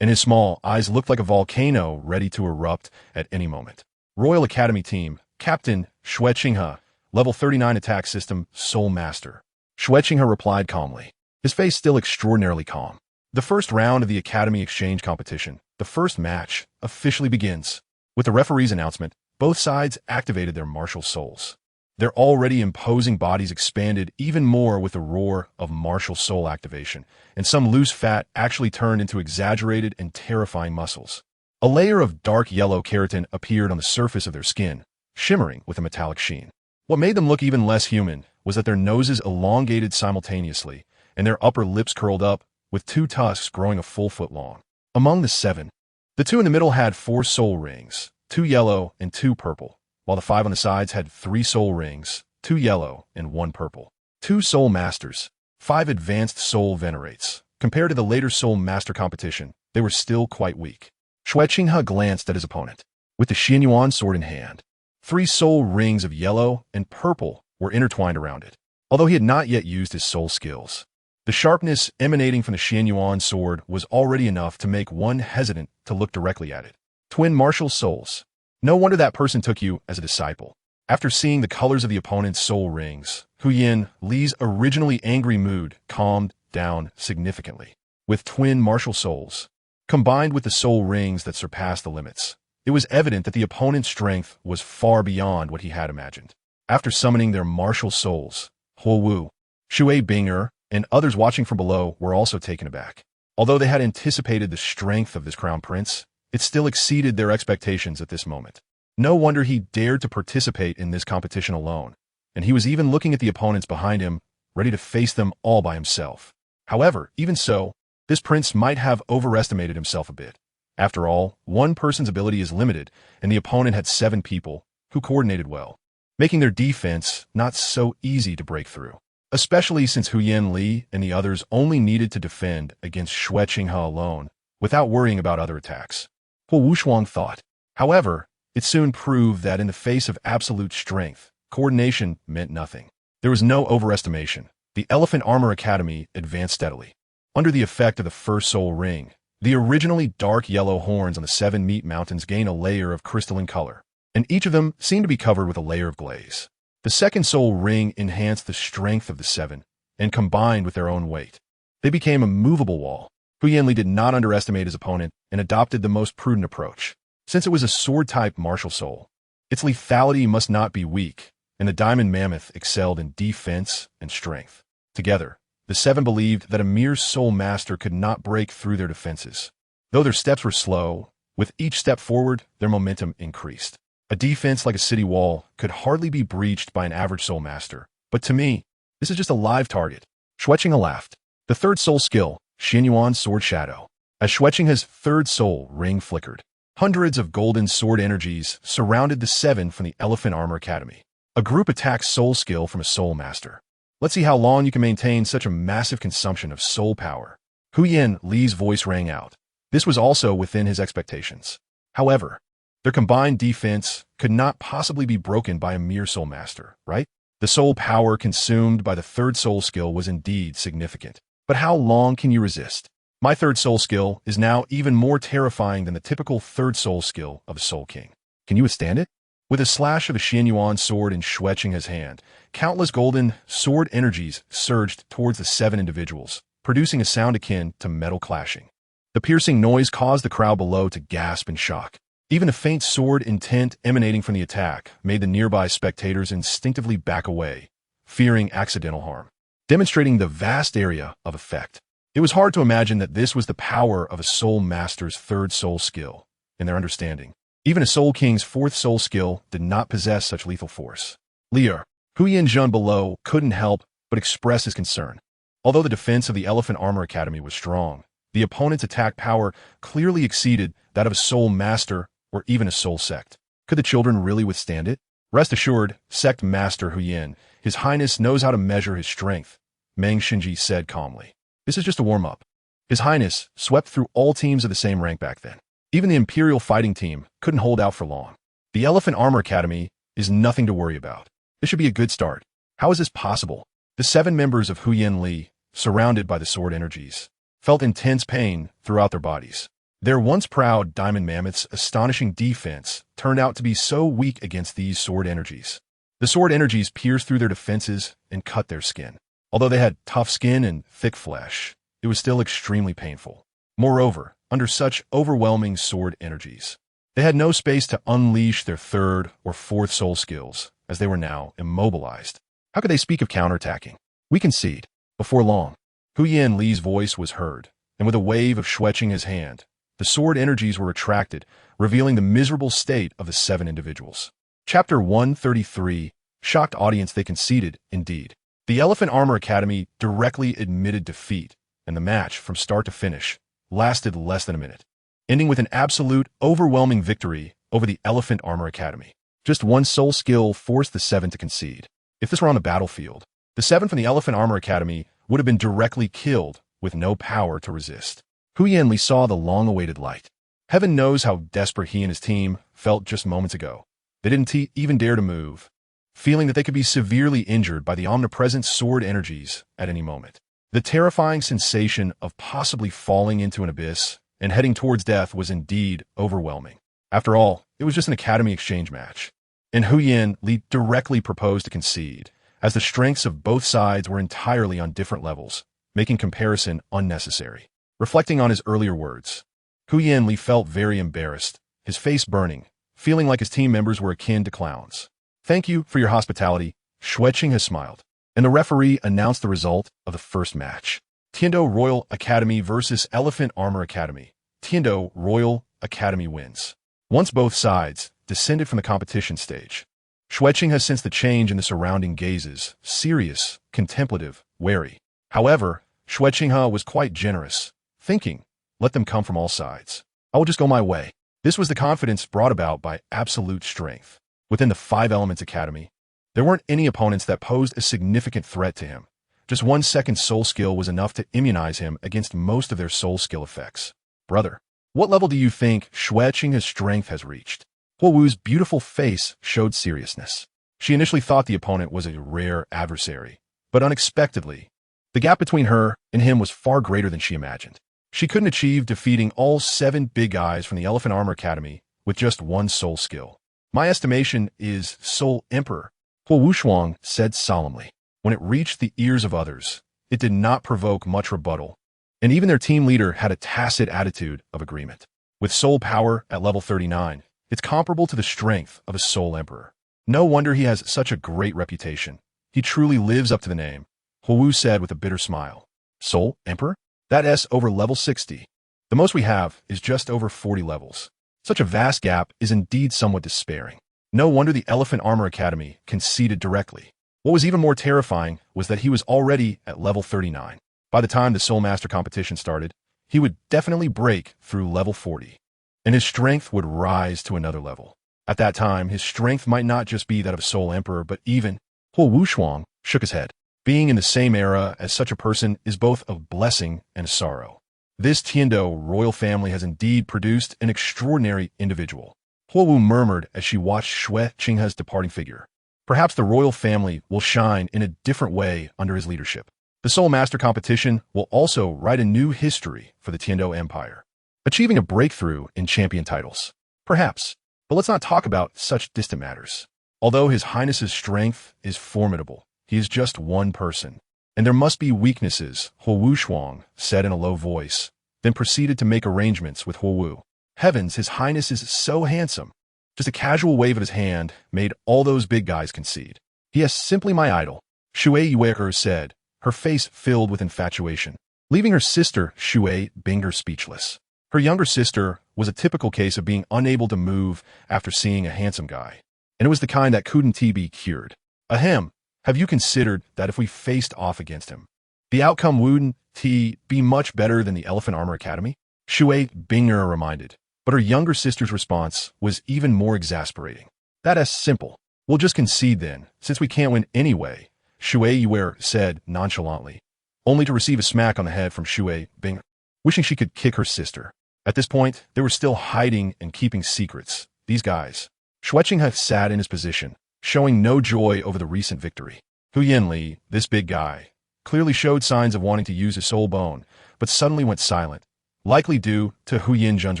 and his small eyes looked like a volcano ready to erupt at any moment. Royal Academy Team, Captain Xue Qinghe, Level 39 Attack System, Soulmaster. Xue Qinghe replied calmly, his face still extraordinarily calm. The first round of the Academy Exchange competition, the first match, officially begins. With the referee's announcement, both sides activated their martial souls. Their already imposing bodies expanded even more with the roar of martial soul activation, and some loose fat actually turned into exaggerated and terrifying muscles. A layer of dark yellow keratin appeared on the surface of their skin, shimmering with a metallic sheen. What made them look even less human was that their noses elongated simultaneously, and their upper lips curled up, with 2 tusks growing a full foot long. Among the 7, the 2 in the middle had 4 soul rings, 2 yellow and 2 purple, while the 5 on the sides had 3 soul rings, 2 yellow and 1 purple. 2 soul masters, 5 advanced soul venerates. Compared to the later soul master competition, they were still quite weak. Xue Qinghe glanced at his opponent. With the Xuanyuan Sword in hand, 3 soul rings of yellow and purple were intertwined around it, although he had not yet used his soul skills. The sharpness emanating from the Xuanyuan Sword was already enough to make one hesitant to look directly at it. Twin martial souls. No wonder that person took you as a disciple. After seeing the colors of the opponent's soul rings, Huyan Li's originally angry mood calmed down significantly. With twin martial souls, combined with the soul rings that surpassed the limits, it was evident that the opponent's strength was far beyond what he had imagined. After summoning their martial souls, Huowu, Xue Qinghe, and others watching from below were also taken aback. Although they had anticipated the strength of this crown prince, it still exceeded their expectations at this moment. No wonder he dared to participate in this competition alone, and he was even looking at the opponents behind him, ready to face them all by himself. However, even so, this prince might have overestimated himself a bit. After all, one person's ability is limited, and the opponent had 7 people who coordinated well, making their defense not so easy to break through. Especially since Huyan Li and the others only needed to defend against Xue Qinghe alone, without worrying about other attacks. Hu Wushuang thought. However, it soon proved that in the face of absolute strength, coordination meant nothing. There was no overestimation. The Elephant Armor Academy advanced steadily. Under the effect of the first soul ring, the originally dark yellow horns on the 7 meat mountains gained a layer of crystalline color, and each of them seemed to be covered with a layer of glaze. The second soul ring enhanced the strength of the 7, and combined with their own weight, they became a movable wall. Huyan Li did not underestimate his opponent and adopted the most prudent approach. Since it was a sword-type martial soul, its lethality must not be weak, and the Diamond Mammoth excelled in defense and strength. Together, the 7 believed that a mere soul master could not break through their defenses. Though their steps were slow, with each step forward, their momentum increased. A defense like a city wall could hardly be breached by an average soul master. But to me, this is just a live target. Xue Qinghe laughed. The third soul skill, Xuanyuan Sword Shadow. As Xue Qinghe's third soul ring flickered, hundreds of golden sword energies surrounded the 7 from the Elephant Armor Academy. A group attack soul skill from a soul master. Let's see how long you can maintain such a massive consumption of soul power. Huyan Li's voice rang out. This was also within his expectations. However, their combined defense could not possibly be broken by a mere soul master, right? The soul power consumed by the third soul skill was indeed significant. But how long can you resist? My third soul skill is now even more terrifying than the typical third soul skill of a Soul King. Can you withstand it? With a slash of a Xuanyuan sword in Xue Qinghe's hand, countless golden sword energies surged towards the 7 individuals, producing a sound akin to metal clashing. The piercing noise caused the crowd below to gasp in shock. Even a faint sword intent emanating from the attack made the nearby spectators instinctively back away, fearing accidental harm, demonstrating the vast area of effect. It was hard to imagine that this was the power of a soul master's third soul skill, in their understanding. Even a Soul King's fourth soul skill did not possess such lethal force. Lier, Huyan Zhen below couldn't help but express his concern. Although the defense of the Elephant Armor Academy was strong, the opponent's attack power clearly exceeded that of a soul master or even a soul sect. Could the children really withstand it? Rest assured, Sect Master Huyan, His Highness knows how to measure his strength, Meng Xinji said calmly. This is just a warm-up. His Highness swept through all teams of the same rank back then. Even the Imperial fighting team couldn't hold out for long. The Elephant Armor Academy is nothing to worry about. This should be a good start. How is this possible? The 7 members of Huyan Li, surrounded by the sword energies, felt intense pain throughout their bodies. Their once proud Diamond Mammoth's astonishing defense turned out to be so weak against these sword energies. The sword energies pierced through their defenses and cut their skin. Although they had tough skin and thick flesh, it was still extremely painful. Moreover, under such overwhelming sword energies, they had no space to unleash their third or fourth soul skills, as they were now immobilized. How could they speak of counterattacking? We concede. Before long, Huyan Li's voice was heard, and with a wave of Xue Qinghe's hand, the sword energies were retracted, revealing the miserable state of the 7 individuals. Chapter 133. Shocked audience. They conceded, indeed. The Elephant Armor Academy directly admitted defeat, and the match, from start to finish, lasted less than a minute, ending with an absolute, overwhelming victory over the Elephant Armor Academy. Just one soul skill forced the 7 to concede. If this were on the battlefield, the 7 from the Elephant Armor Academy would have been directly killed with no power to resist. Huyan Li saw the long-awaited light. Heaven knows how desperate he and his team felt just moments ago. They didn't even dare to move, feeling that they could be severely injured by the omnipresent sword energies at any moment. The terrifying sensation of possibly falling into an abyss and heading towards death was indeed overwhelming. After all, it was just an academy exchange match, and Huyan Li directly proposed to concede, as the strengths of both sides were entirely on different levels, making comparison unnecessary. Reflecting on his earlier words, Huyan Li felt very embarrassed, his face burning, feeling like his team members were akin to clowns. Thank you for your hospitality, Xue Qinghe smiled, and the referee announced the result of the first match. Tiando Royal Academy versus Elephant Armor Academy. Tiando Royal Academy wins. Once both sides descended from the competition stage, Xue Qinghe sensed the change in the surrounding gazes, serious, contemplative, wary. However, Xue Qinghe was quite generous, thinking, let them come from all sides. I will just go my way. This was the confidence brought about by absolute strength. Within the 5 Elements Academy, there weren't any opponents that posed a significant threat to him. Just 1 second soul skill was enough to immunize him against most of their soul skill effects. Brother, what level do you think Xue Qinghe's strength has reached? Huo Wu's beautiful face showed seriousness. She initially thought the opponent was a rare adversary, but unexpectedly, the gap between her and him was far greater than she imagined. She couldn't achieve defeating all 7 big guys from the Elephant Armor Academy with just 1 soul skill. My estimation is Soul Emperor, Huo Wuxuang said solemnly. When it reached the ears of others, it did not provoke much rebuttal, and even their team leader had a tacit attitude of agreement. With soul power at level 39, it's comparable to the strength of a Soul Emperor. No wonder he has such a great reputation. He truly lives up to the name, Huo Wu said with a bitter smile. Soul Emperor? That's over level 60. The most we have is just over 40 levels. Such a vast gap is indeed somewhat despairing. No wonder the Elephant Armor Academy conceded directly. What was even more terrifying was that he was already at level 39. By the time the Soulmaster competition started, he would definitely break through level 40, and his strength would rise to another level. At that time, his strength might not just be that of a Soul Emperor, but even Huo Wuxuang shook his head. Being in the same era as such a person is both a blessing and a sorrow. This Tiando royal family has indeed produced an extraordinary individual. Huo Wu murmured as she watched Xue Qinghe's departing figure. Perhaps the royal family will shine in a different way under his leadership. The Soul Master competition will also write a new history for the Tiando Empire, achieving a breakthrough in champion titles. Perhaps, but let's not talk about such distant matters. Although His Highness's strength is formidable, he is just one person, and there must be weaknesses, Huo Wuxuang said in a low voice, then proceeded to make arrangements with Huo Wu. Heavens, His Highness is so handsome. Just a casual wave of his hand made all those big guys concede. He is simply my idol, Xuanyuan said, her face filled with infatuation, leaving her sister, Xue Qinghe, speechless. Her younger sister was a typical case of being unable to move after seeing a handsome guy, and it was the kind that couldn't be cured. Ahem. Have you considered that if we faced off against him, the outcome wouldn't be much better than the Elephant Armor Academy? Xue Qinghe reminded, but her younger sister's response was even more exasperating. That's simple. We'll just concede then, since we can't win anyway, Xuanyuan said nonchalantly, only to receive a smack on the head from Xue Qinghe, wishing she could kick her sister. At this point, they were still hiding and keeping secrets, these guys. Xue Qinghe sat in his position, showing no joy over the recent victory. Huyan Li, this big guy, clearly showed signs of wanting to use his soul bone, but suddenly went silent, likely due to Hu Yinzhen's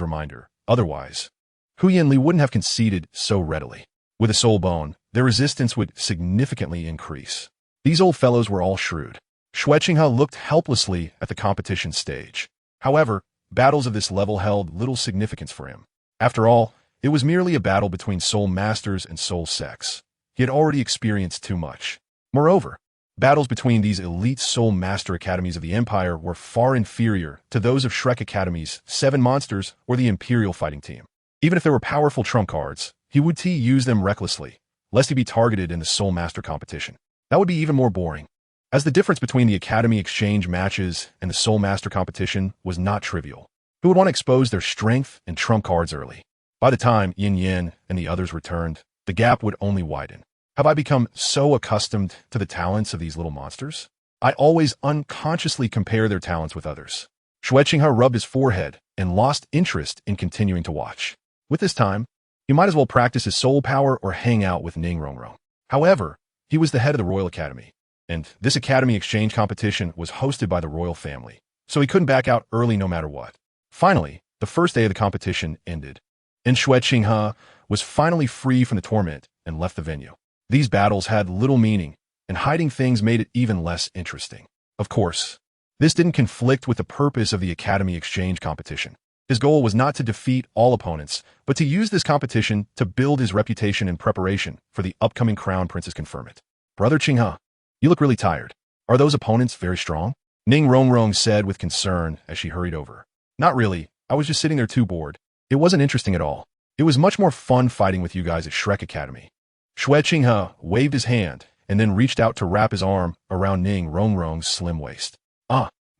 reminder. Otherwise, Hu Yinli wouldn't have conceded so readily. With a soul bone, their resistance would significantly increase. These old fellows were all shrewd. Xue Qinghe looked helplessly at the competition stage. However, battles of this level held little significance for him. After all, it was merely a battle between soul masters and soul sects. He had already experienced too much. Moreover, battles between these elite soul master academies of the Empire were far inferior to those of Shrek Academy's 7 monsters or the Imperial fighting team. Even if there were powerful trump cards, he would use them recklessly, lest he be targeted in the soul master competition. That would be even more boring, as the difference between the Academy exchange matches and the soul master competition was not trivial. Who would want to expose their strength and trump cards early? By the time Yin Yin and the others returned, the gap would only widen. Have I become so accustomed to the talents of these little monsters? I always unconsciously compare their talents with others. Xue Qinghe rubbed his forehead and lost interest in continuing to watch. With this time, he might as well practice his soul power or hang out with Ning Rongrong. However, he was the head of the Royal Academy, and this Academy exchange competition was hosted by the royal family, so he couldn't back out early no matter what. Finally, the first day of the competition ended, and Xue Qinghe was finally free from the torment and left the venue. These battles had little meaning, and hiding things made it even less interesting. Of course, this didn't conflict with the purpose of the Academy exchange competition. His goal was not to defeat all opponents, but to use this competition to build his reputation in preparation for the upcoming Crown Prince's conferment. Brother Qinghe, you look really tired. Are those opponents very strong? Ning Rongrong said with concern as she hurried over. Not really. I was just sitting there too bored. It wasn't interesting at all. It was much more fun fighting with you guys at Shrek Academy. Xue Qinghe waved his hand and then reached out to wrap his arm around Ning Rongrong's slim waist.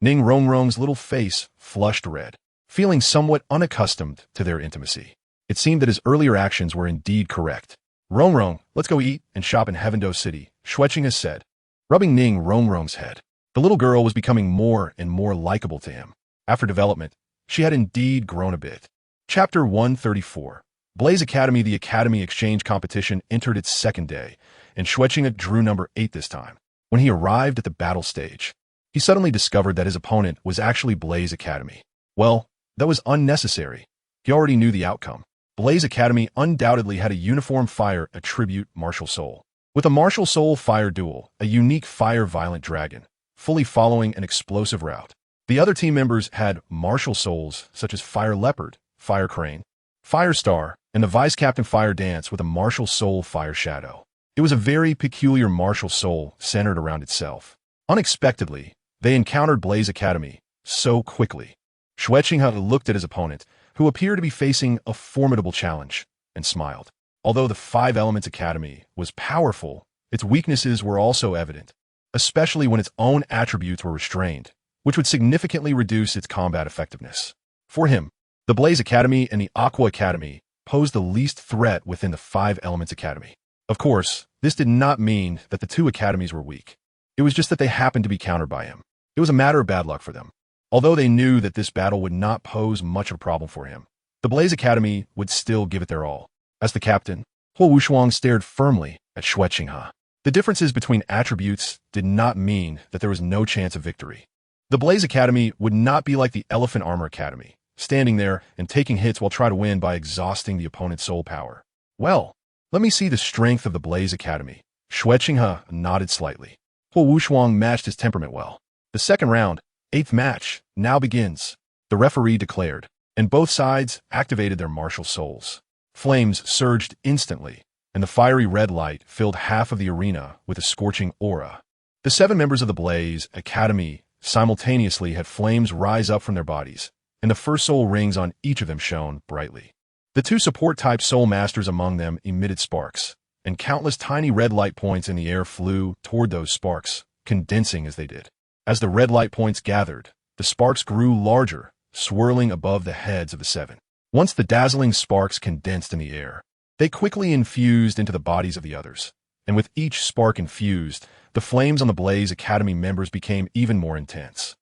Ning Rongrong's little face flushed red, feeling somewhat unaccustomed to their intimacy. It seemed that his earlier actions were indeed correct. Rongrong, let's go eat and shop in Heavendo City, Xue Qinghe said, rubbing Ning Rongrong's head. The little girl was becoming more and more likable to him. After development, she had indeed grown a bit. Chapter 134. Blaze Academy. The Academy exchange competition entered its second day, and Xue Qinghe drew number 8 this time. When he arrived at the battle stage, he suddenly discovered that his opponent was actually Blaze Academy. Well, that was unnecessary. He already knew the outcome. Blaze Academy undoubtedly had a uniform fire attribute martial soul. With a martial soul fire duel, a unique fire violent dragon, fully following an explosive route. The other team members had martial souls such as Fire Leopard, Fire Crane, Fire Star, and the Vice Captain Fire Dance with a martial soul Fire Shadow. It was a very peculiar martial soul centered around itself. Unexpectedly, they encountered Blaze Academy so quickly. Xue Qinghe looked at his opponent, who appeared to be facing a formidable challenge, and smiled. Although the 5 Elements Academy was powerful, its weaknesses were also evident, especially when its own attributes were restrained, which would significantly reduce its combat effectiveness. For him, the Blaze Academy and the Aqua Academy posed the least threat within the 5 Elements Academy. Of course, this did not mean that the 2 academies were weak. It was just that they happened to be countered by him. It was a matter of bad luck for them. Although they knew that this battle would not pose much of a problem for him, the Blaze Academy would still give it their all. As the captain, Huo Wuxuang stared firmly at Xue Qinghe. The differences between attributes did not mean that there was no chance of victory. The Blaze Academy would not be like the Elephant Armor Academy, standing there and taking hits while trying to win by exhausting the opponent's soul power. Well, let me see the strength of the Blaze Academy. Xue Qinghe nodded slightly. Huo Wuxuang matched his temperament well. The second round, 8th match, now begins, the referee declared, and both sides activated their martial souls. Flames surged instantly, and the fiery red light filled half of the arena with a scorching aura. The 7 members of the Blaze Academy simultaneously had flames rise up from their bodies, and the first soul rings on each of them shone brightly. The 2 support-type soul masters among them emitted sparks, and countless tiny red light points in the air flew toward those sparks, condensing as they did. As the red light points gathered, the sparks grew larger, swirling above the heads of the 7. Once the dazzling sparks condensed in the air, they quickly infused into the bodies of the others, and with each spark infused, the flames on the Blaze Academy members became even more intense.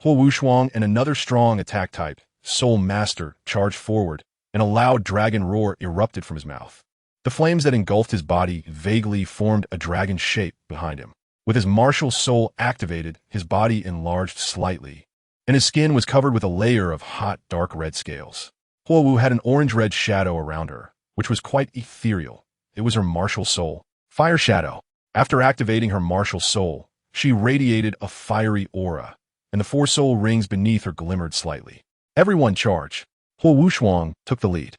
Huo Wuxuang and another strong attack type, Soul Master, charged forward, and a loud dragon roar erupted from his mouth. The flames that engulfed his body vaguely formed a dragon shape behind him. With his martial soul activated, his body enlarged slightly, and his skin was covered with a layer of hot, dark red scales. Huo Wu had an orange-red shadow around her, which was quite ethereal. It was her martial soul. Fire shadow. After activating her martial soul, she radiated a fiery aura, and the 4 soul rings beneath her glimmered slightly. Everyone charge. Huo Wushuang took the lead.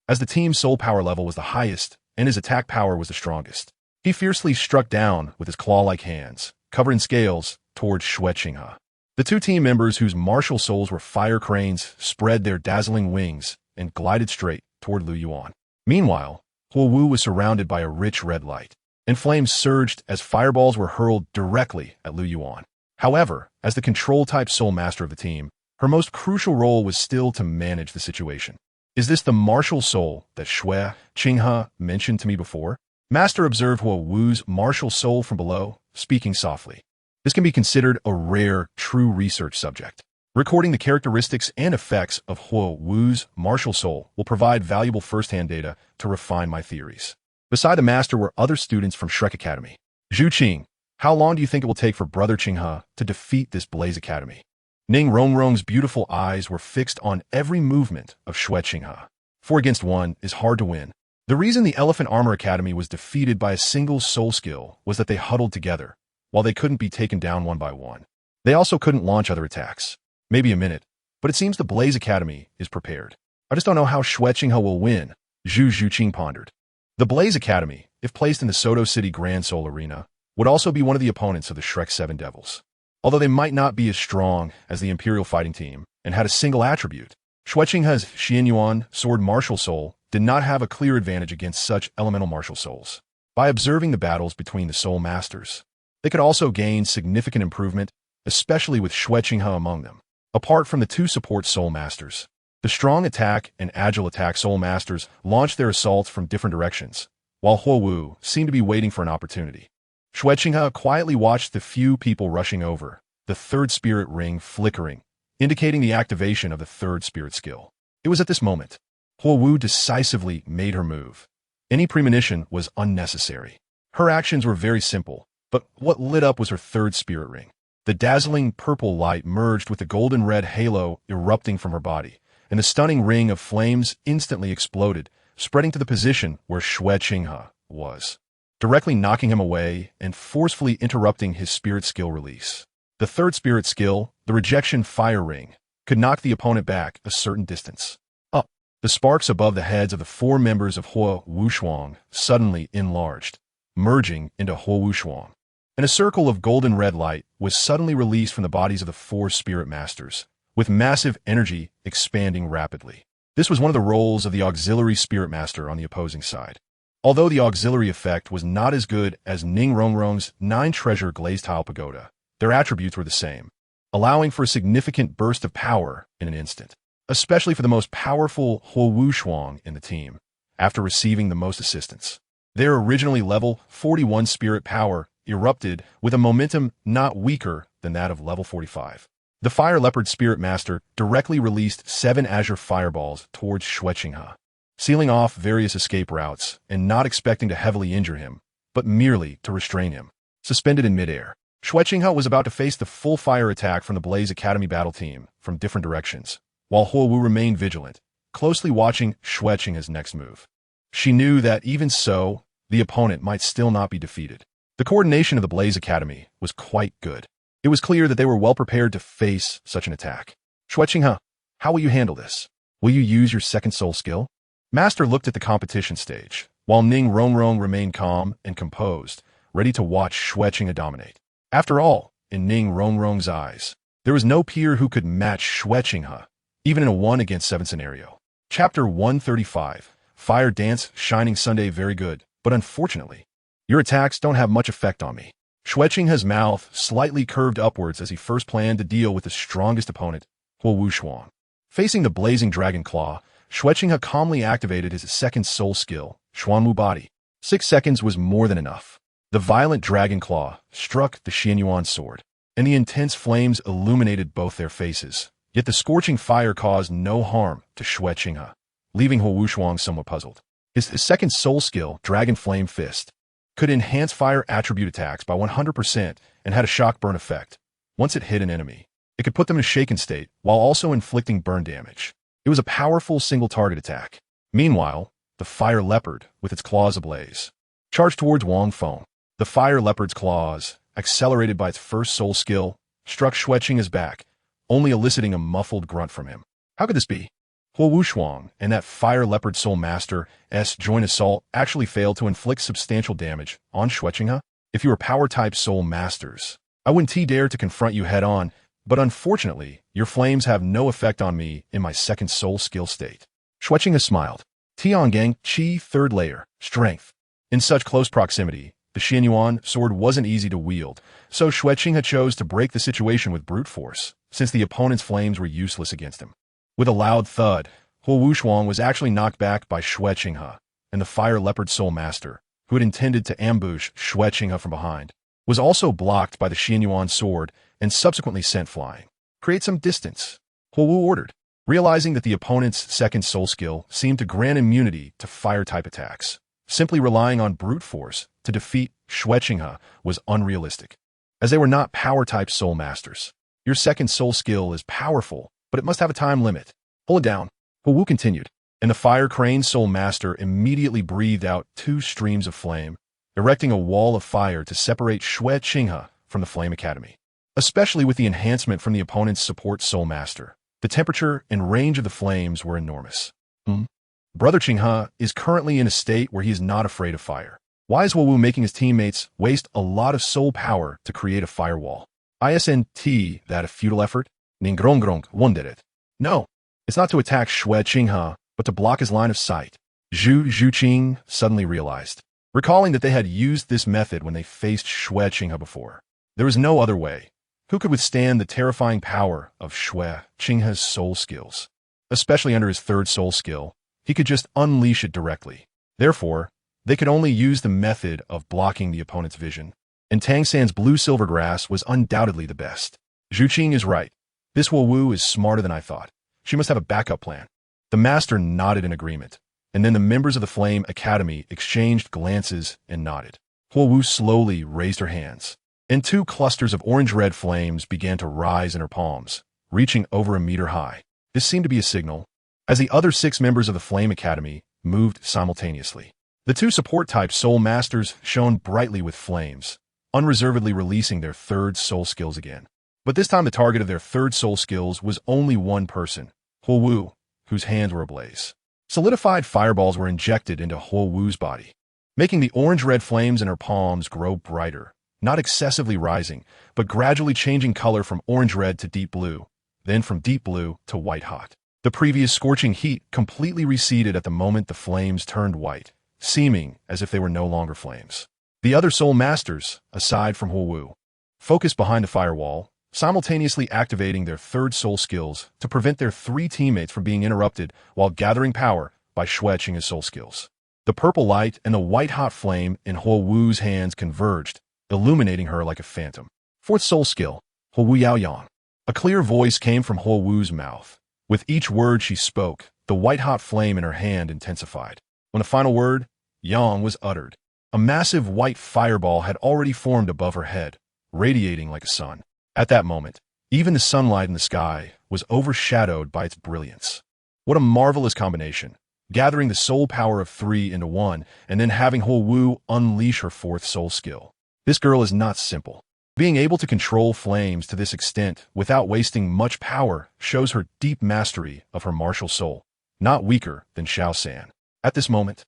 As the team's soul power level was the highest and his attack power was the strongest, he fiercely struck down with his claw-like hands, covered in scales, towards Xue Qinghe. The 2 team members whose martial souls were fire cranes spread their dazzling wings and glided straight toward Lu Yuan. Meanwhile, Huo Wu was surrounded by a rich red light, and flames surged as fireballs were hurled directly at Lu Yuan. However, as the control-type soulmaster of the team, her most crucial role was still to manage the situation. Is this the martial soul that Xue Qinghe mentioned to me before? Master observed Huo Wu's martial soul from below, speaking softly. This can be considered a rare, true research subject. Recording the characteristics and effects of Huo Wu's martial soul will provide valuable first-hand data to refine my theories. Beside the master were other students from Shrek Academy. Zhu Qing, how long do you think it will take for Brother Qinghe to defeat this Blaze Academy? Ning Rongrong's beautiful eyes were fixed on every movement of Xue Qinghe. 4 against 1 is hard to win. The reason the Elephant Armor Academy was defeated by a single soul skill was that they huddled together, while they couldn't be taken down one by one. They also couldn't launch other attacks. Maybe a minute, but it seems the Blaze Academy is prepared. I just don't know how Xue Qinghe will win, Zhu Qing pondered. The Blaze Academy, if placed in the Soto City Grand Soul Arena, would also be one of the opponents of the Shrek 7 Devils. Although they might not be as strong as the Imperial Fighting Team and had a single attribute, Xue Qinghe's Xuanyuan Sword martial soul did not have a clear advantage against such elemental martial souls. By observing the battles between the soul masters, they could also gain significant improvement, especially with Xue Qinghe among them. Apart from the 2 support soul masters, the strong attack and agile attack soul masters launched their assaults from different directions, while Huo Wu seemed to be waiting for an opportunity. Xue Qinghe quietly watched the few people rushing over, the 3rd spirit ring flickering, indicating the activation of the 3rd spirit skill. It was at this moment Huo Wu decisively made her move. Any premonition was unnecessary. Her actions were very simple, but what lit up was her 3rd spirit ring. The dazzling purple light merged with the golden-red halo erupting from her body, and the stunning ring of flames instantly exploded, spreading to the position where Xue Qinghe was, directly knocking him away and forcefully interrupting his spirit skill release. The 3rd spirit skill, the rejection fire ring, could knock the opponent back a certain distance. Up. The sparks above the heads of the 4 members of Huo Wushuang suddenly enlarged, merging into Huo Wushuang. And a circle of golden red light was suddenly released from the bodies of the 4 spirit masters, with massive energy expanding rapidly. This was one of the roles of the auxiliary spirit master on the opposing side. Although the auxiliary effect was not as good as Ning Rongrong's 9-treasure glazed tile pagoda, their attributes were the same, allowing for a significant burst of power in an instant, especially for the most powerful Huo Wushuang in the team, after receiving the most assistance. Their originally level 41 spirit power erupted with a momentum not weaker than that of level 45. The Fire Leopard Spirit Master directly released 7 azure fireballs towards Xue Qinghe, sealing off various escape routes and not expecting to heavily injure him, but merely to restrain him. Suspended in midair, Xue Qinghe was about to face the full fire attack from the Blaze Academy battle team from different directions, while Huo Wu remained vigilant, closely watching Xue Qinghe's next move. She knew that even so, the opponent might still not be defeated. The coordination of the Blaze Academy was quite good. It was clear that they were well prepared to face such an attack. Xue Qinghe, how will you handle this? Will you use your 2nd soul skill? Master looked at the competition stage, while Ning Rongrong remained calm and composed, ready to watch Xue Qinghe dominate. After all, in Ning Rongrong's eyes, there was no peer who could match Xue Qinghe, even in a 1-against-7 scenario. Chapter 135, Fire Dance Shining Sunday. Very good, but unfortunately, your attacks don't have much effect on me. Xue Qinghe's mouth slightly curved upwards as he first planned to deal with the strongest opponent, Huo Wushuang. Facing the blazing dragon claw, Xue Qinghe calmly activated his 2nd soul skill, Xuanyuan Body. 6 seconds was more than enough. The violent dragon claw struck the Xuanyuan Sword, and the intense flames illuminated both their faces. Yet the scorching fire caused no harm to Xue Qinghe, leaving Huo Wushuang somewhat puzzled. His 2nd soul skill, Dragon Flame Fist, could enhance fire attribute attacks by 100% and had a shock burn effect. Once it hit an enemy, It could put them in a shaken state, while also inflicting burn damage. It was a powerful single-target attack. Meanwhile, the fire leopard, with its claws ablaze, charged towards Wang Feng. The fire leopard's claws, accelerated by its first soul skill, struck Xue Qinghe's back, only eliciting a muffled grunt from him. How could this be? Huo Wushuang and that fire leopard soulmaster's joint assault actually failed to inflict substantial damage on Xue Qinghe? If you were power-type soul masters, I wouldn't dare to confront you head-on, but unfortunately, your flames have no effect on me in my second soul skill state. Xue Qinghe smiled. Tiangang Qi third layer, strength. In such close proximity, the Xuanyuan Sword wasn't easy to wield, so Xue Qinghe chose to break the situation with brute force, since the opponent's flames were useless against him. With a loud thud, Huo Wushuang was actually knocked back by Xue Qinghe, and the fire leopard soul master, who had intended to ambush Xue Qinghe from behind, was also blocked by the Xuanyuan Sword and subsequently sent flying. Create some distance, Huo Wu ordered. Realizing that the opponent's second soul skill seemed to grant immunity to fire-type attacks, simply relying on brute force to defeat Xue Qinghe was unrealistic, as they were not power-type soul masters. Your second soul skill is powerful, but it must have a time limit. Pull it down, Huo Wu continued, and the fire crane soul master immediately breathed out 2 streams of flame, erecting a wall of fire to separate Xue Qinghe from the Flame Academy. Especially with the enhancement from the opponent's support soul master, the temperature and range of the flames were enormous. Brother Qinghe is currently in a state where he is not afraid of fire. Why is Huo Wu making his teammates waste a lot of soul power to create a firewall? Isn't that a futile effort? Ningrongrong wondered it. No, it's not to attack Xue Qinghe, but to block his line of sight. Zhu Qing suddenly realized, recalling that they had used this method when they faced Xue Qinghe before. There was no other way. Who could withstand the terrifying power of Xue Qinghe's soul skills? Especially under his third soul skill, he could just unleash it directly. Therefore, they could only use the method of blocking the opponent's vision. And Tang San's blue-silver grass was undoubtedly the best. Zhu Qing is right. This Huo Wu is smarter than I thought. She must have a backup plan. The master nodded in agreement, and then the members of the Flame Academy exchanged glances and nodded. Huo Wu slowly raised her hands, and 2 clusters of orange-red flames began to rise in her palms, reaching over a meter high. This seemed to be a signal, as the other 6 members of the Flame Academy moved simultaneously. The 2 support-type soul masters shone brightly with flames, unreservedly releasing their third soul skills again. But this time the target of their third soul skills was only one person, Huo Wu, whose hands were ablaze. Solidified fireballs were injected into Huo Wu's body, making the orange-red flames in her palms grow brighter, not excessively rising, but gradually changing color from orange-red to deep blue, then from deep blue to white-hot. The previous scorching heat completely receded at the moment the flames turned white, seeming as if they were no longer flames. The other soul masters, aside from Huo Wu, focused behind the firewall, simultaneously activating their third soul skills to prevent their 3 teammates from being interrupted while gathering power by Xue Qinghe's soul skills. The purple light and the white-hot flame in Huo Wu's hands converged, illuminating her like a phantom. Fourth soul skill, Huo Wu Yao Yang. A clear voice came from Huo Wu's mouth. With each word she spoke, the white-hot flame in her hand intensified. When the final word, Yang, was uttered, a massive white fireball had already formed above her head, radiating like a sun. At that moment, even the sunlight in the sky was overshadowed by its brilliance. What a marvelous combination, gathering the soul power of 3 into 1 and then having Huo Wu unleash her 4th soul skill. This girl is not simple. Being able to control flames to this extent without wasting much power shows her deep mastery of her martial soul, not weaker than Xiao San. At this moment,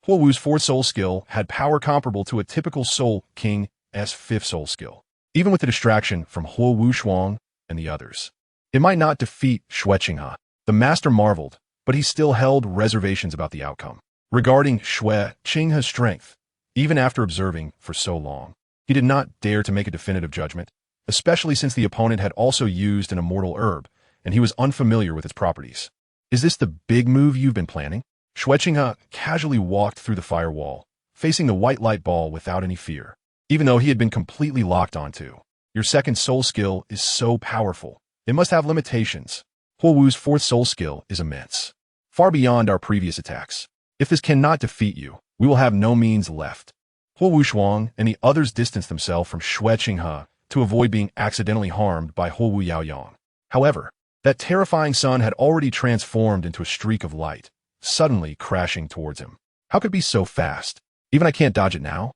Huo Wu's 4th soul skill had power comparable to a typical Soul King's 5th soul skill. Even with the distraction from Huo Wushuang and the others, it might not defeat Xue Qinghe. The master marveled, but he still held reservations about the outcome. Regarding Xue Qinghe's strength, even after observing for so long, he did not dare to make a definitive judgment, especially since the opponent had also used an immortal herb, and he was unfamiliar with its properties. Is this the big move you've been planning? Xue Qinghe casually walked through the firewall, facing the white light ball without any fear. Even though he had been completely locked onto. Your second soul skill is so powerful. It must have limitations. Huo Wu's 4th soul skill is immense, far beyond our previous attacks. If this cannot defeat you, we will have no means left. Huo Wushuang and the others distanced themselves from Xue Qinghe to avoid being accidentally harmed by Huowu Yaoyang. However, that terrifying sun had already transformed into a streak of light, suddenly crashing towards him. How could it be so fast? Even I can't dodge it now?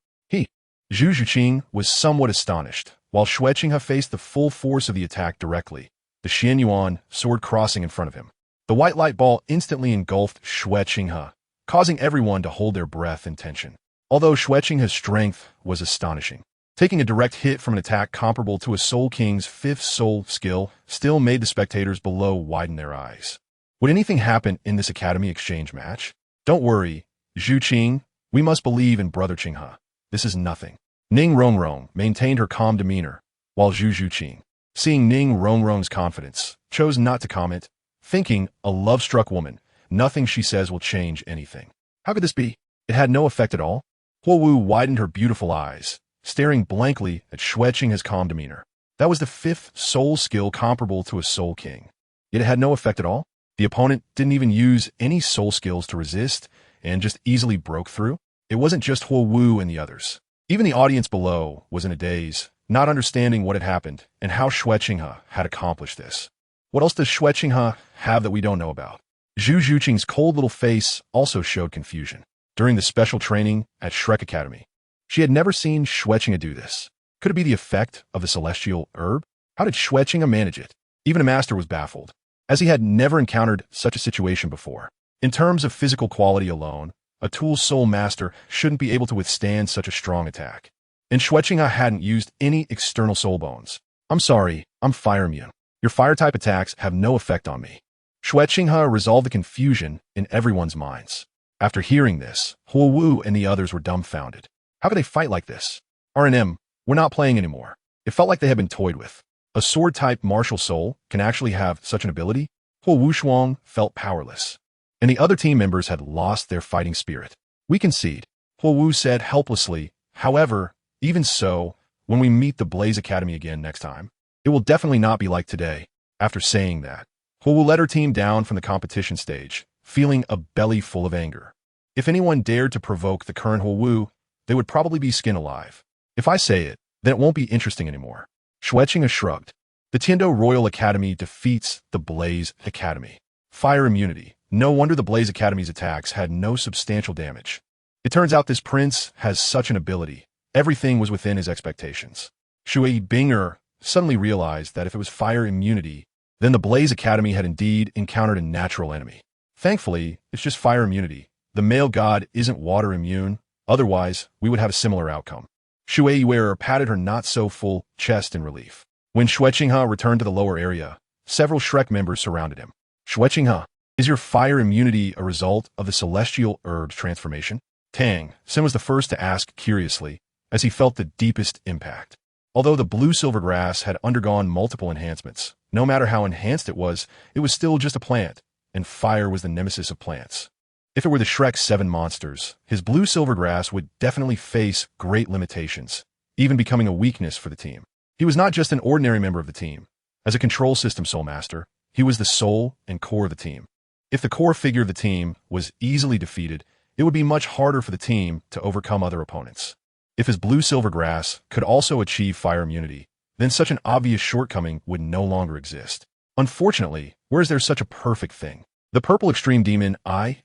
Xue Qinghe was somewhat astonished, while Xue Qinghe faced the full force of the attack directly, the Xuanyuan Sword crossing in front of him. The white light ball instantly engulfed Xue Qinghe, causing everyone to hold their breath in tension. Although Xue Qinghe's strength was astonishing, taking a direct hit from an attack comparable to a Soul King's 5th soul skill still made the spectators below widen their eyes. Would anything happen in this academy exchange match? Don't worry, Xue Qinghe, we must believe in Brother Qinghe. This is nothing. Ning Rongrong maintained her calm demeanor, while Xue Qinghe, seeing Ning Rongrong's confidence, chose not to comment, thinking, a love-struck woman, nothing she says will change anything. How could this be? It had no effect at all. Huowu widened her beautiful eyes, staring blankly at Xue Qinghe's calm demeanor. That was the 5th soul skill comparable to a Soul King. Yet it had no effect at all. The opponent didn't even use any soul skills to resist and just easily broke through. It wasn't just Huowu and the others. Even the audience below was in a daze, not understanding what had happened and how Xue Qinghe had accomplished this. What else does Xue Qinghe have that we don't know about? Xue Qinghe's cold little face also showed confusion. During the special training at Shrek Academy, she had never seen Xue Qinghe do this. Could it be the effect of the celestial herb? How did Xue Qinghe manage it? Even a master was baffled, as he had never encountered such a situation before. In terms of physical quality alone, a tool's soulmaster shouldn't be able to withstand such a strong attack. And Xue Qinghe hadn't used any external soul bones. I'm sorry, I'm fire immune. Your fire-type attacks have no effect on me. Xue Qinghe resolved the confusion in everyone's minds. After hearing this, Huowu and the others were dumbfounded. How could they fight like this? R&M, we're not playing anymore. It felt like they had been toyed with. A sword-type martial soul can actually have such an ability? Huowu Shuang felt powerless, and the other team members had lost their fighting spirit. We concede, Huowu said helplessly. However, even so, when we meet the Blaze Academy again next time, it will definitely not be like today. After saying that, Huowu led her team down from the competition stage, feeling a belly full of anger. If anyone dared to provoke the current Huowu, they would probably be skin alive. If I say it, then it won't be interesting anymore. Xue Qinghe shrugged. The Tiando Royal Academy defeats the Blaze Academy. Fire immunity. No wonder the Blaze Academy's attacks had no substantial damage. It turns out this prince has such an ability. Everything was within his expectations. Xue Qinghe suddenly realized that if it was fire immunity, then the Blaze Academy had indeed encountered a natural enemy. Thankfully, it's just fire immunity. The male god isn't water immune, otherwise we would have a similar outcome. Xue Qinghe patted her not-so-full chest in relief. When Xue Qinghe returned to the lower area, several Shrek members surrounded him. Xue Qinghe, is your fire immunity a result of the celestial herb's transformation? Tang Xin was the first to ask curiously, as he felt the deepest impact. Although the blue silver grass had undergone multiple enhancements, no matter how enhanced it was still just a plant, and fire was the nemesis of plants. If it were the Shrek 7 monsters, his blue silver grass would definitely face great limitations, even becoming a weakness for the team. He was not just an ordinary member of the team. As a control system soulmaster, he was the soul and core of the team. If the core figure of the team was easily defeated, it would be much harder for the team to overcome other opponents. If his blue silver grass could also achieve fire immunity, then such an obvious shortcoming would no longer exist. Unfortunately, where is there such a perfect thing? The purple extreme demon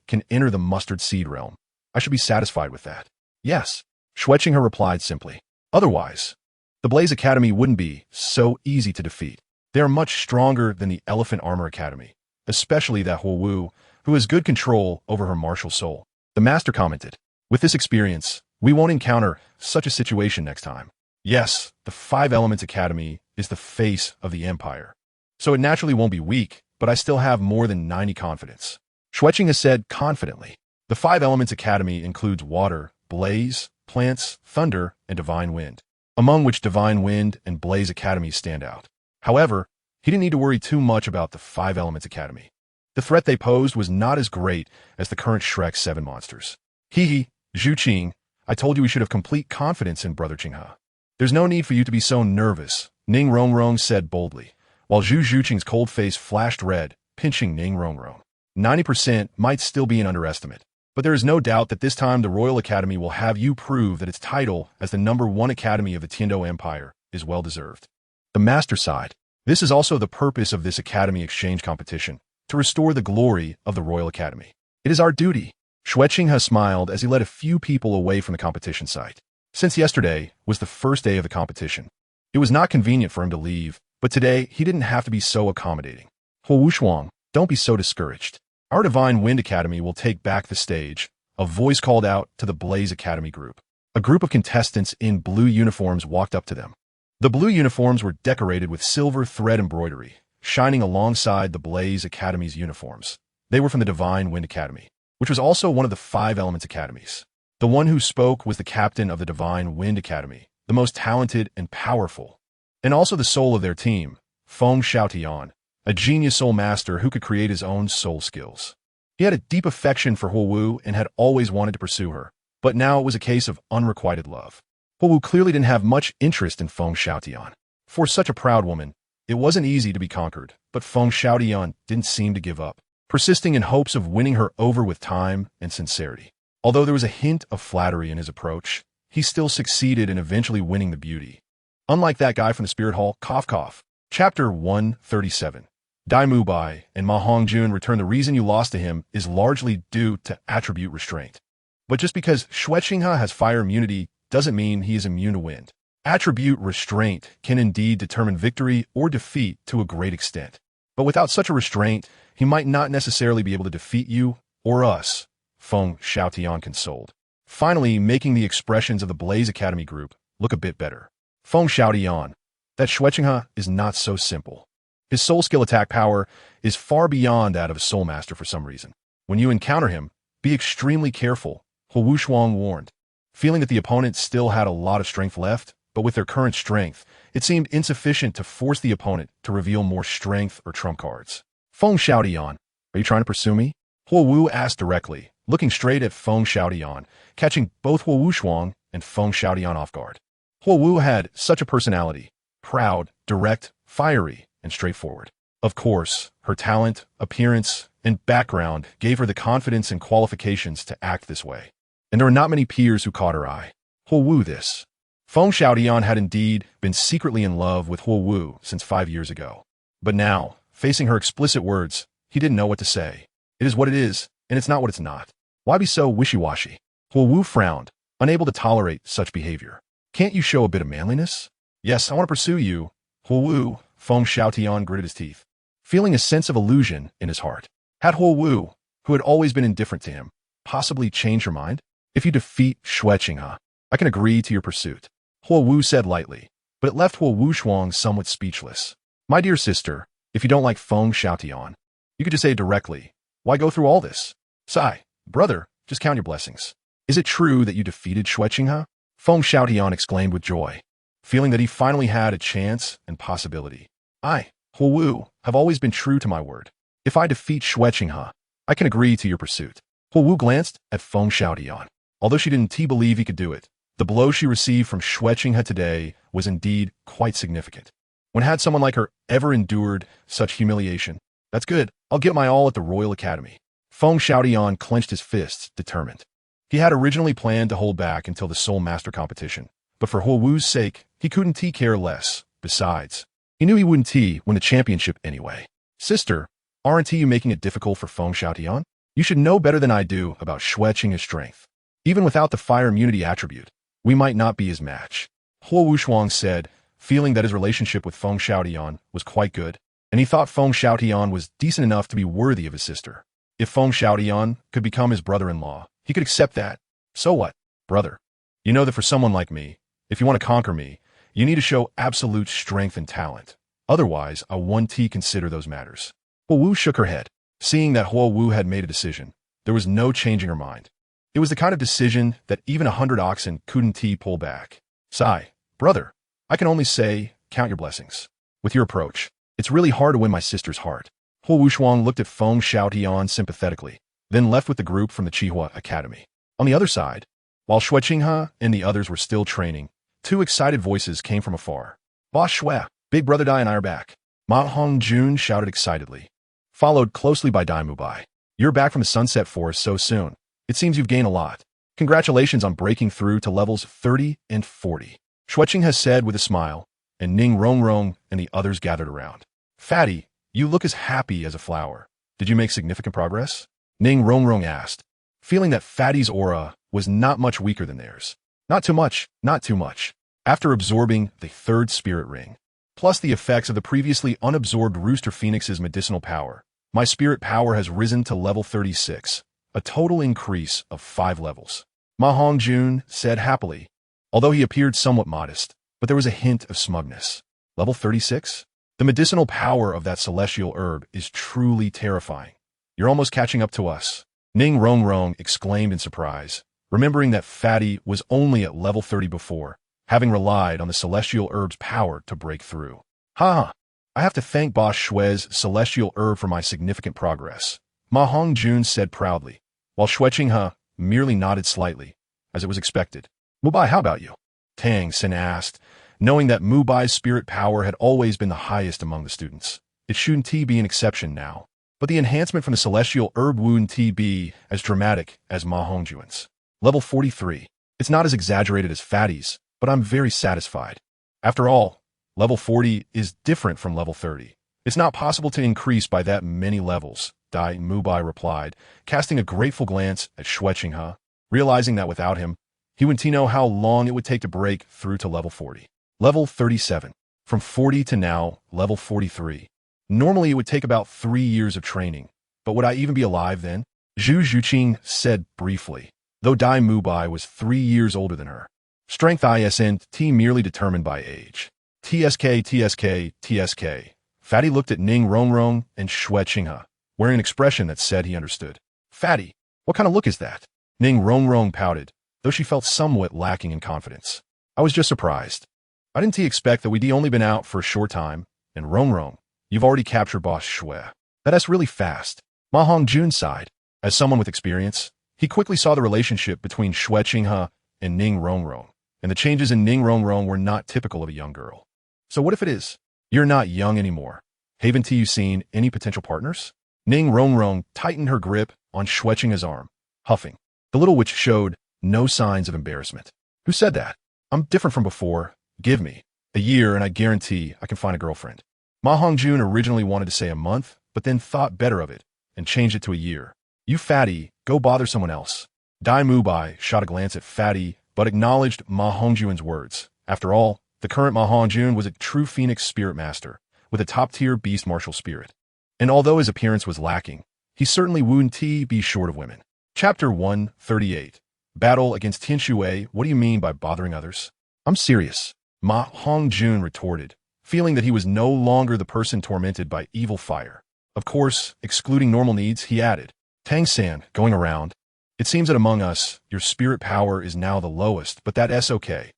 can enter the mustard seed realm. I should be satisfied with that. Yes, Xue Qinghe replied simply. Otherwise, the Blaze Academy wouldn't be so easy to defeat. They are much stronger than the Elephant Armor Academy, especially that Huowu, who has good control over her martial soul. The master commented, with this experience, we won't encounter such a situation next time. Yes, the 5 Elements Academy is the face of the Empire, so it naturally won't be weak, but I still have more than 90 confidence. Xue Qinghe said confidently. The 5 Elements Academy includes water, blaze, plants, thunder, and divine wind, among which divine wind and Blaze Academy stand out. However, he didn't need to worry too much about the 5 Elements Academy. The threat they posed was not as great as the current Shrek 7 monsters. Xue Qinghe, I told you we should have complete confidence in Brother Qinghe. There's no need for you to be so nervous, Ning Rongrong said boldly, while Xue Qinghe's cold face flashed red, pinching Ning Rongrong. 90% might still be an underestimate, but there is no doubt that this time the Royal Academy will have you prove that its title as the #1 Academy of the Tiando Empire is well-deserved. The master side. This is also the purpose of this academy exchange competition, to restore the glory of the Royal Academy. It is our duty. Xue Qinghe smiled as he led a few people away from the competition site. Since yesterday was the first day of the competition, it was not convenient for him to leave, but today he didn't have to be so accommodating. Huo, don't be so discouraged. Our Divine Wind Academy will take back the stage, a voice called out to the Blaze Academy group. A group of contestants in blue uniforms walked up to them. The blue uniforms were decorated with silver thread embroidery, shining alongside the Blaze Academy's uniforms. They were from the Divine Wind Academy, which was also one of the 5 Elements Academies. The one who spoke was the captain of the Divine Wind Academy, the most talented and powerful, and also the soul of their team, Feng Xiaotian, a genius soul master who could create his own soul skills. He had a deep affection for Huo and had always wanted to pursue her, but now it was a case of unrequited love. Huo clearly didn't have much interest in Feng Xiaotian. For such a proud woman, it wasn't easy to be conquered, but Feng Xiaotian didn't seem to give up, persisting in hopes of winning her over with time and sincerity. Although there was a hint of flattery in his approach, he still succeeded in eventually winning the beauty. Unlike that guy from the Spirit Hall, cough cough. Chapter 137. Dai Mubai and Ma Hongjun return. The reason you lost to him is largely due to attribute restraint. But just because Xue Qinghe has fire immunity doesn't mean he is immune to wind. Attribute restraint can indeed determine victory or defeat to a great extent. But without such a restraint, he might not necessarily be able to defeat you or us, Feng Xiaotian consoled, finally making the expressions of the Blaze Academy group look a bit better. Feng Xiaotian, that Xue Qinghe is not so simple. His soul skill attack power is far beyond that of a soulmaster for some reason. When you encounter him, be extremely careful, Huo warned. Feeling that the opponent still had a lot of strength left, but with their current strength, it seemed insufficient to force the opponent to reveal more strength or trump cards. Feng Xiaotian, are you trying to pursue me? Huo asked directly, looking straight at Feng Xiaotian, catching both Huo and Feng Xiaotian off guard. Huo had such a personality, proud, direct, fiery, and straightforward. Of course, her talent, appearance, and background gave her the confidence and qualifications to act this way. And there were not many peers who caught her eye. Huo this. Feng Xiaotian had indeed been secretly in love with Huo since 5 years ago. But now, facing her explicit words, he didn't know what to say. It is what it is, and it's not what it's not. Why be so wishy-washy? Huo frowned, unable to tolerate such behavior. Can't you show a bit of manliness? Yes, I want to pursue you. Huo, Feng Xiaotian gritted his teeth, feeling a sense of illusion in his heart. Had Huo, who had always been indifferent to him, possibly changed her mind? If you defeat Xue Qinghe, I can agree to your pursuit, Huo said lightly, but it left Huo somewhat speechless. My dear sister, if you don't like Feng Xiaotian, you could just say it directly. Why go through all this? Sigh, brother, just count your blessings. Is it true that you defeated Xue Qinghe? Feng Xiaotian exclaimed with joy, feeling that he finally had a chance and possibility. I, Huo, have always been true to my word. If I defeat Xue Qinghe, I can agree to your pursuit. Huo glanced at Feng Xiaotian. Although she didn't believe he could do it, the blow she received from Xue Qinghe today was indeed quite significant. When had someone like her ever endured such humiliation? That's good. I'll give my all at the Royal Academy. Feng Xiaotian clenched his fists, determined. He had originally planned to hold back until the Soul Master competition, but for Huo's sake, he couldn't care less. Besides, he knew he wouldn't win the championship anyway. Sister, aren't you making it difficult for Feng Xiaotian? You should know better than I do about Xue Qinghe's strength. Even without the fire immunity attribute, we might not be his match. Huo said, feeling that his relationship with Feng Xiaotian was quite good, and he thought Feng Xiaotian was decent enough to be worthy of his sister. If Feng Xiaotian could become his brother-in-law, he could accept that. So what, brother? You know that for someone like me, if you want to conquer me, you need to show absolute strength and talent. Otherwise, I won't consider those matters. Huo shook her head. Seeing that Huo had made a decision, there was no changing her mind. It was the kind of decision that even 100 oxen couldn't pull back. Sigh, brother, I can only say, count your blessings. With your approach, it's really hard to win my sister's heart. Huo looked at Feng Xiaotian sympathetically, then left with the group from the Xue Academy. On the other side, while Xue Qinghe and the others were still training, 2 excited voices came from afar. Boss Xue, Big Brother Dai and I are back. Ma Hongjun shouted excitedly, followed closely by Dai Mubai. You're back from the Sunset Forest so soon. It seems you've gained a lot. Congratulations on breaking through to levels 30 and 40. Xue Qinghe said with a smile, and Ning Rongrong and the others gathered around. Fatty, you look as happy as a flower. Did you make significant progress? Ning Rongrong asked, feeling that Fatty's aura was not much weaker than theirs. Not too much, not too much. After absorbing the third spirit ring, plus the effects of the previously unabsorbed Rooster Phoenix's medicinal power, my spirit power has risen to level 36, a total increase of 5 levels. Ma Hongjun said happily, although he appeared somewhat modest, but there was a hint of smugness. Level 36? The medicinal power of that celestial herb is truly terrifying. You're almost catching up to us. Ning Rongrong exclaimed in surprise, remembering that Fatty was only at level 30 before, having relied on the celestial herb's power to break through. Ha! I have to thank Boss Xue's celestial herb for my significant progress, Ma Hongjun said proudly, while Xue Qinghe merely nodded slightly, as it was expected. Mubai, how about you? Tang Xin asked, knowing that Mubai's spirit power had always been the highest among the students. It shouldn't be an exception now, but the enhancement from the celestial herb wouldn't be as dramatic as Ma Hongjun's. Level 43. It's not as exaggerated as Fatty's, but I'm very satisfied. After all, level 40 is different from level 30. It's not possible to increase by that many levels, Dai Mubai replied, casting a grateful glance at Xue Qinghe, realizing that without him, he wouldn't know how long it would take to break through to level 40. Level 37. From 40 to now, level 43. Normally it would take about 3 years of training, but would I even be alive then? Zhu Zhuqing said briefly, though Dai Mubai was 3 years older than her. Strength isn't merely determined by age. TSK. Fatty looked at Ning Rongrong and Xue Qinghe, wearing an expression that said he understood. Fatty, what kind of look is that? Ning Rongrong pouted, though she felt somewhat lacking in confidence. I was just surprised. I didn't expect that we'd only been out for a short time, and Rongrong, you've already captured Boss Xue. That's really fast. Ma Hongjun sighed. As someone with experience, he quickly saw the relationship between Xue Qinghe and Ning Rongrong, and the changes in Ning Rongrong were not typical of a young girl. So what if it is? You're not young anymore. Haven't you seen any potential partners? Ning Rongrong tightened her grip on Xue Qinghe's arm, huffing. The little witch showed no signs of embarrassment. Who said that? I'm different from before. Give me a year and I guarantee I can find a girlfriend. Ma Hongjun originally wanted to say a month, but then thought better of it and changed it to a year. You Fatty, go bother someone else. Dai Mubai shot a glance at Fatty, but acknowledged Ma Hongjun's words. After all, the current Ma Hongjun was a true Phoenix spirit master, with a top-tier beast martial spirit. And although his appearance was lacking, he certainly wouldn't be short of women. Chapter 138. Battle against Tianxue. What do you mean by bothering others? I'm serious. Ma Hongjun retorted, feeling that he was no longer the person tormented by evil fire. Of course, excluding normal needs, he added, Tang-san, going around. It seems that among us, your spirit power is now the lowest, but that's okay.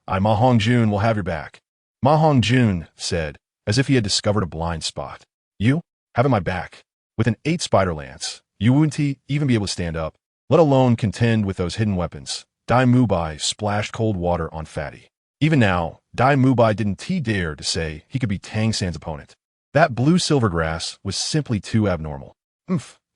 Ma Hongjun will have your back. Ma Hongjun said, as if he had discovered a blind spot. You? Having my back. With an 8 spider lance, you wouldn't even be able to stand up, let alone contend with those hidden weapons. Dai Mubai splashed cold water on Fatty. Even now, Dai Mubai didn't dare to say he could be Tang-san's opponent. That blue silvergrass was simply too abnormal.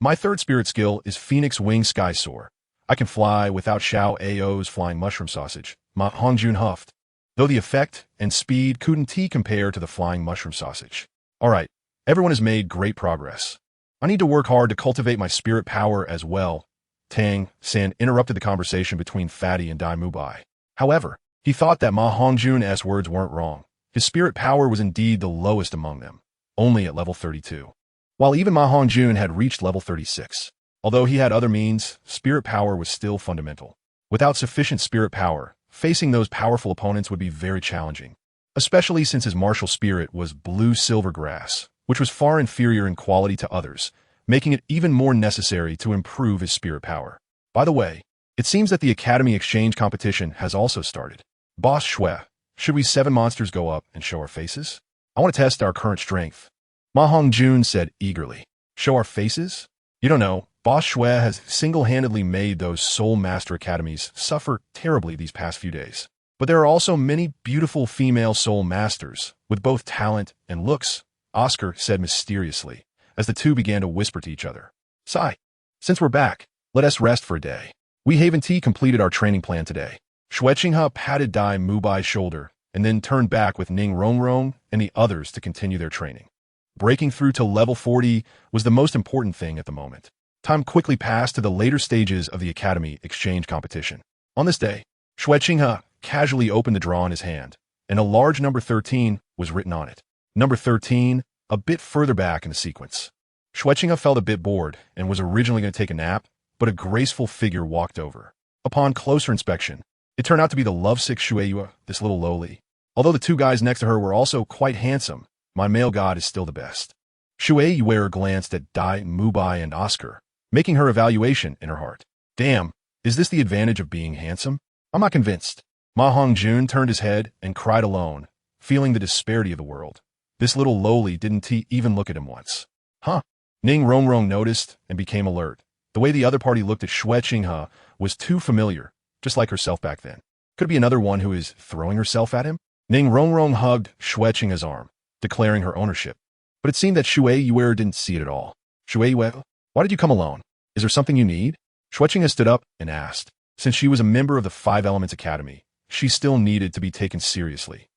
My third spirit skill is Phoenix Wing Sky Soar. I can fly without Xiao Ao's flying mushroom sausage, Ma Hongjun huffed, though the effect and speed couldn't compare to the flying mushroom sausage. All right, everyone has made great progress. I need to work hard to cultivate my spirit power as well. Tang-san interrupted the conversation between Fatty and Dai Mubai. However, he thought that Ma Hongjun's words weren't wrong. His spirit power was indeed the lowest among them, only at level 32. While even Ma Hongjun had reached level 36. Although he had other means, spirit power was still fundamental. Without sufficient spirit power, facing those powerful opponents would be very challenging, especially since his martial spirit was blue silvergrass, which was far inferior in quality to others, making it even more necessary to improve his spirit power. By the way, it seems that the Academy exchange competition has also started. Boss Xue, should we 7 monsters go up and show our faces? I want to test our current strength. Ma Hongjun said eagerly. Show our faces? You don't know, Boss Xue has single-handedly made those soulmaster academies suffer terribly these past few days. But there are also many beautiful female soul masters, with both talent and looks, Oscar said mysteriously, as the two began to whisper to each other. Sigh. Since we're back, let us rest for a day. We haven't completed our training plan today. Xue Qinghe patted Dai Mubai's shoulder, and then turned back with Ning Rongrong and the others to continue their training. Breaking through to level 40 was the most important thing at the moment. Time quickly passed to the later stages of the Academy exchange competition. On this day, Xue Qinghe casually opened the drawer in his hand, and a large number 13 was written on it. Number 13, a bit further back in the sequence. Xue Qinghe felt a bit bored and was originally going to take a nap, but a graceful figure walked over. Upon closer inspection, it turned out to be the lovesick Xuanyuan, this little lowly. Although the two guys next to her were also quite handsome, my male god is still the best. Xuanyuan glanced at Dai, Mubai, and Oscar, making her evaluation in her heart. Damn, is this the advantage of being handsome? I'm not convinced. Ma Hongjun turned his head and cried alone, feeling the disparity of the world. This little lowly didn't even look at him once. Huh? Ning Rongrong noticed and became alert. The way the other party looked at Xue Qinghe was too familiar, just like herself back then. Could it be another one who is throwing herself at him? Ning Rongrong hugged Xue Qinghe's arm, declaring her ownership. But it seemed that Xuanyuan didn't see it at all. Xuanyuan, why did you come alone? Is there something you need? Xue Qinghe stood up and asked. Since she was a member of the Five Elements Academy, she still needed to be taken seriously.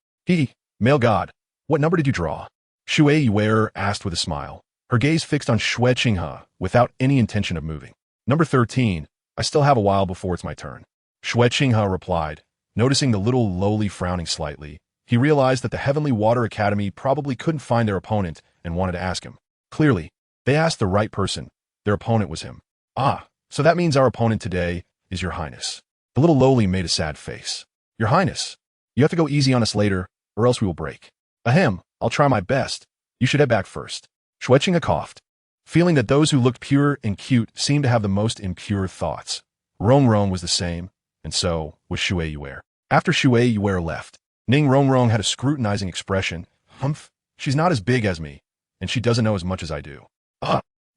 Male god, what number did you draw? Xuanyuan asked with a smile, her gaze fixed on Xue Qinghe without any intention of moving. Number 13, I still have a while before it's my turn. Xue Qinghe replied. Noticing the little lowly frowning slightly, he realized that the Heavenly Water Academy probably couldn't find their opponent and wanted to ask him. Clearly, they asked the right person. Their opponent was him. Ah, so that means our opponent today is Your Highness. The little lowly made a sad face. Your Highness, you have to go easy on us later, or else we will break. Ahem, I'll try my best. You should head back first. Xue Qinghe coughed, feeling that those who looked pure and cute seemed to have the most impure thoughts. Rongrong was the same, and so was Xuanyuan. After Xuanyuan left, Ning Rongrong had a scrutinizing expression. Humph, she's not as big as me, and she doesn't know as much as I do.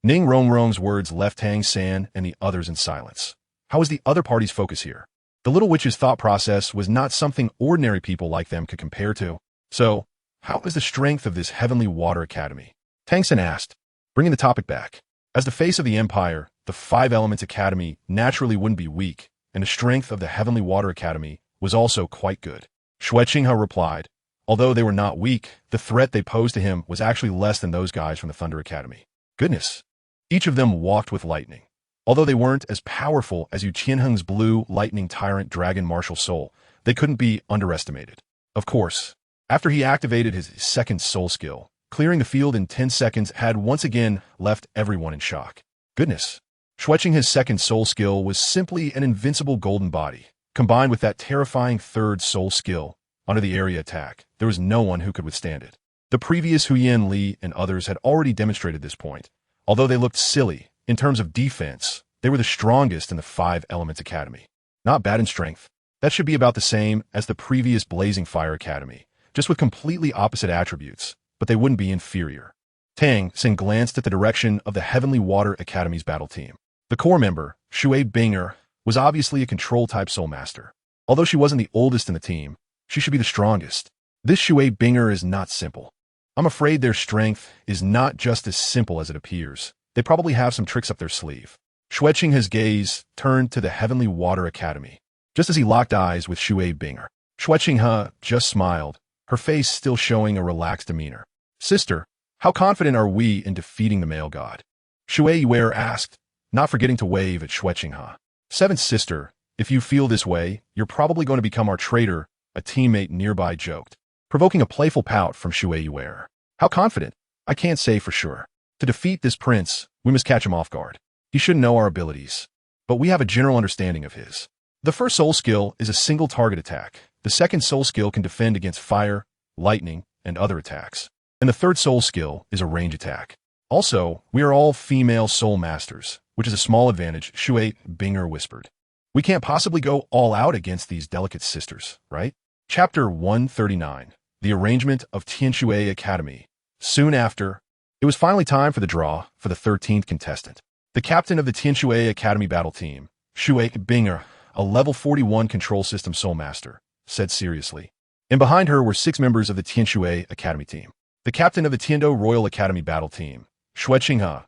Ning Rongrong's words left Tang San and the others in silence. How was the other party's focus here? The little witch's thought process was not something ordinary people like them could compare to. So, how is the strength of this Heavenly Water Academy? Tang San asked, bringing the topic back. As the face of the Empire, the Five Elements Academy naturally wouldn't be weak, and the strength of the Heavenly Water Academy was also quite good. Xue Qinghe replied, although they were not weak, the threat they posed to him was actually less than those guys from the Thunder Academy. Goodness. Each of them walked with lightning. Although they weren't as powerful as Yu Qianheng's blue lightning tyrant dragon martial soul, they couldn't be underestimated. Of course, after he activated his second soul skill, clearing the field in 10 seconds had once again left everyone in shock. Goodness. Xue Qinghe's second soul skill was simply an invincible golden body. Combined with that terrifying third soul skill, under the area attack, there was no one who could withstand it. The previous Huyan Li and others had already demonstrated this point. Although they looked silly, in terms of defense, they were the strongest in the Five Elements Academy. Not bad in strength. That should be about the same as the previous Blazing Fire Academy, just with completely opposite attributes, but they wouldn't be inferior. Tang San glanced at the direction of the Heavenly Water Academy's battle team. The core member, Xue Qinghe, was obviously a control-type soulmaster. Although she wasn't the oldest in the team, she should be the strongest. This Xue Qinghe is not simple. I'm afraid their strength is not just as simple as it appears. They probably have some tricks up their sleeve. Xue Qinghe's gaze turned to the Heavenly Water Academy. Just as he locked eyes with Xue Qinghe, Xue Qinghe just smiled, her face still showing a relaxed demeanor. Sister, how confident are we in defeating the male god? Xuanyuan asked, not forgetting to wave at Xue Qinghe. Seventh sister, if you feel this way, you're probably going to become our traitor, a teammate nearby joked, provoking a playful pout from Xuanyuan. How confident? I can't say for sure. To defeat this prince, we must catch him off guard. He shouldn't know our abilities, but we have a general understanding of his. The first soul skill is a single target attack. The second soul skill can defend against fire, lightning, and other attacks. And the third soul skill is a range attack. Also, we are all female soul masters, which is a small advantage, Xue Qinghe whispered. We can't possibly go all out against these delicate sisters, right? Chapter 139, The Arrangement of Tianxue Academy. Soon after, it was finally time for the draw for the 13th contestant. The captain of the Tianxue Academy battle team, Xue Qinghe, a level 41 control system soulmaster, said seriously. And behind her were 6 members of the Tianxue Academy team. The captain of the Tiando Royal Academy battle team, Xue Qinghe,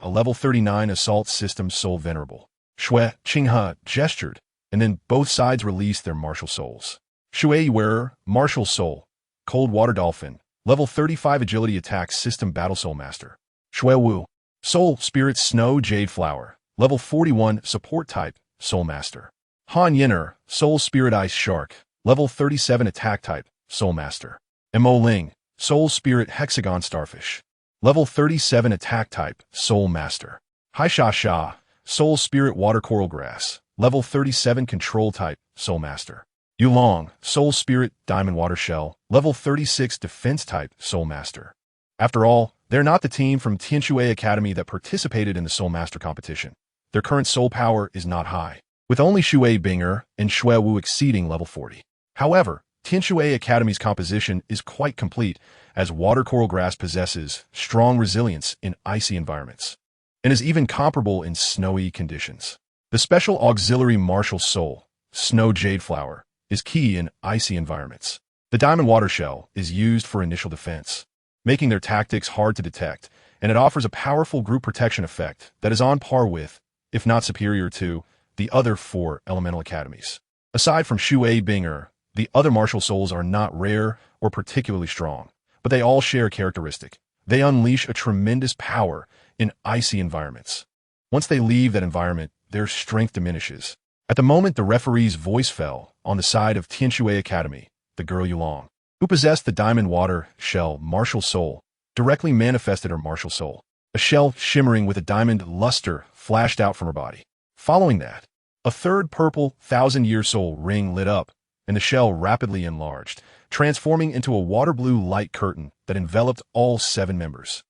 a level 39 assault system soul venerable. Xue Qinghe gestured, and then both sides released their martial souls. Xue Wearer, Martial Soul, Cold Water Dolphin, level 35 Agility Attack System Battle Soulmaster. Xue Wu, Soul Spirit Snow Jade Flower, level 41 Support Type, Soulmaster. Han Yin'er, Soul Spirit Ice Shark, level 37 Attack Type, Soulmaster. Mo Ling, Soul Spirit Hexagon Starfish, level 37 Attack Type, Soulmaster. Hai Sha Sha, Soul Spirit Water Coral Grass, level 37 Control Type, Soulmaster. Yulong, Soul Spirit Diamond Water Shell, level 36 Defense Type, Soulmaster. After all, they're not the team from Xue Academy that participated in the Soulmaster competition. Their current soul power is not high, with only Xue Qinghe and Xue Wu exceeding level 40. However, Xue Academy's composition is quite complete, as Water Coral Grass possesses strong resilience in icy environments, and is even comparable in snowy conditions. The special auxiliary Martial Soul, Snow Jade Flower, is key in icy environments. The Diamond Water Shell is used for initial defense, making their tactics hard to detect, and it offers a powerful group protection effect that is on par with, if not superior to, the other 4 elemental academies. Aside from Xue Qinghe, the other martial souls are not rare or particularly strong, but they all share a characteristic. They unleash a tremendous power in icy environments. Once they leave that environment, their strength diminishes. At the moment the referee's voice fell on the side of Xue Academy, the girl Yulong, who possessed the Diamond Water Shell Martial Soul, directly manifested her martial soul. A shell shimmering with a diamond luster flashed out from her body. Following that, a third purple 1,000-year soul ring lit up, and the shell rapidly enlarged, transforming into a water blue light curtain that enveloped all 7 members.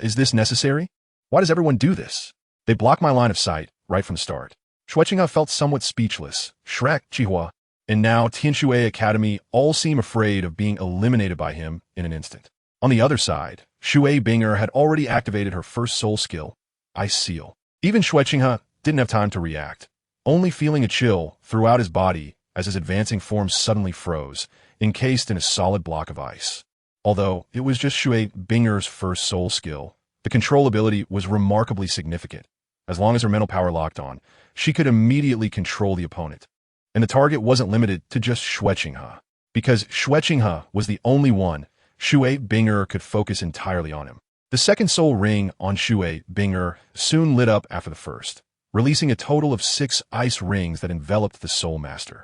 Is this necessary? Why does everyone do this? They block my line of sight right from the start. Xue Qinghe felt somewhat speechless. Shrek Academy, and now Xue Academy all seem afraid of being eliminated by him in an instant. On the other side, Xue Qinghe had already activated her first soul skill, Ice Seal. Even Xue Qinghe didn't have time to react, only feeling a chill throughout his body as his advancing form suddenly froze, encased in a solid block of ice. Although it was just Xue Qinghe's first soul skill, the control ability was remarkably significant. As long as her mental power locked on, she could immediately control the opponent. And the target wasn't limited to just Xue Qinghe. Because Xue Qinghe was the only one, Xue Qinghe could focus entirely on him. The second soul ring on Xue Qinghe soon lit up after the first, releasing a total of 6 ice rings that enveloped the Soulmaster,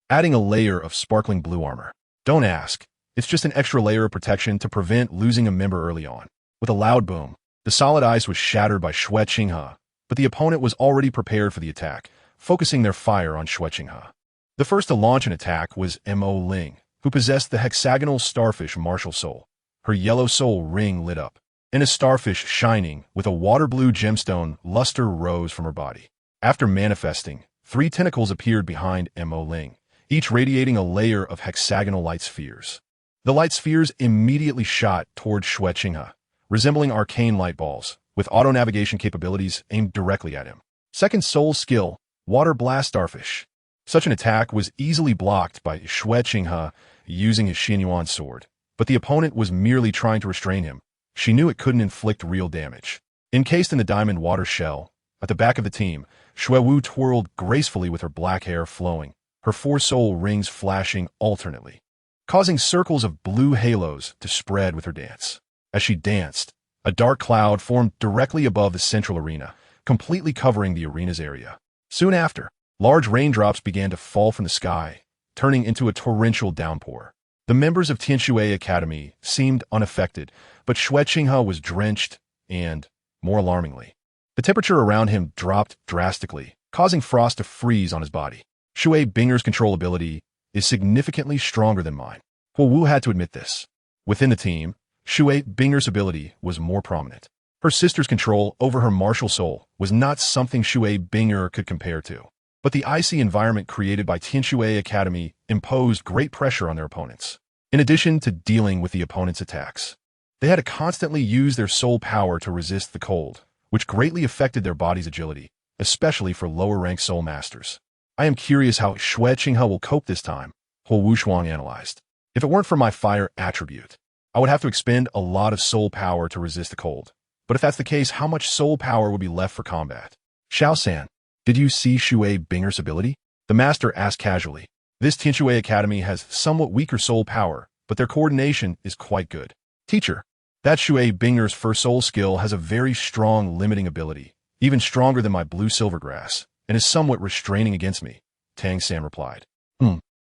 adding a layer of sparkling blue armor. Don't ask, it's just an extra layer of protection to prevent losing a member early on. With a loud boom, the solid ice was shattered by Xue Qinghe, but the opponent was already prepared for the attack, focusing their fire on Xue Qinghe. The first to launch an attack was Mo Ling, who possessed the hexagonal starfish martial soul. Her yellow soul ring lit up, and a starfish shining with a water blue gemstone luster rose from her body. After manifesting, 3 tentacles appeared behind Mo Ling, each radiating a layer of hexagonal light spheres. The light spheres immediately shot toward Xue Qinghe, resembling arcane light balls, with auto-navigation capabilities aimed directly at him. Second soul skill, Water Blast Starfish. Such an attack was easily blocked by Xue Qinghe using his Xuanyuan Sword, but the opponent was merely trying to restrain him. She knew it couldn't inflict real damage. Encased in the diamond water shell, at the back of the team, Xue Wu twirled gracefully with her black hair flowing, her 4 soul rings flashing alternately, causing circles of blue halos to spread with her dance. As she danced, a dark cloud formed directly above the central arena, completely covering the arena's area. Soon after, large raindrops began to fall from the sky, turning into a torrential downpour. The members of Xue Academy seemed unaffected, but Xue Qinghe was drenched and, more alarmingly, the temperature around him dropped drastically, causing frost to freeze on his body. Xue Qinghe's control ability is significantly stronger than mine. Huo Wu had to admit this. Within the team, Xue Qinghe's ability was more prominent. Her sister's control over her martial soul was not something Xue Qinghe could compare to. But the icy environment created by Xue Academy imposed great pressure on their opponents. In addition to dealing with the opponent's attacks, they had to constantly use their soul power to resist the cold, which greatly affected their body's agility, especially for lower-ranked soul masters. I am curious how Xue Qinghe will cope this time, Huo Wuxuang analyzed. If it weren't for my fire attribute, I would have to expend a lot of soul power to resist the cold. But if that's the case, how much soul power would be left for combat? Xiao San, did you see Xue Qinghe's ability? The master asked casually. This Xue Academy has somewhat weaker soul power, but their coordination is quite good. Teacher, that Xue Qinghe's first soul skill has a very strong limiting ability, even stronger than my blue silvergrass, and is somewhat restraining against me, Tang San replied.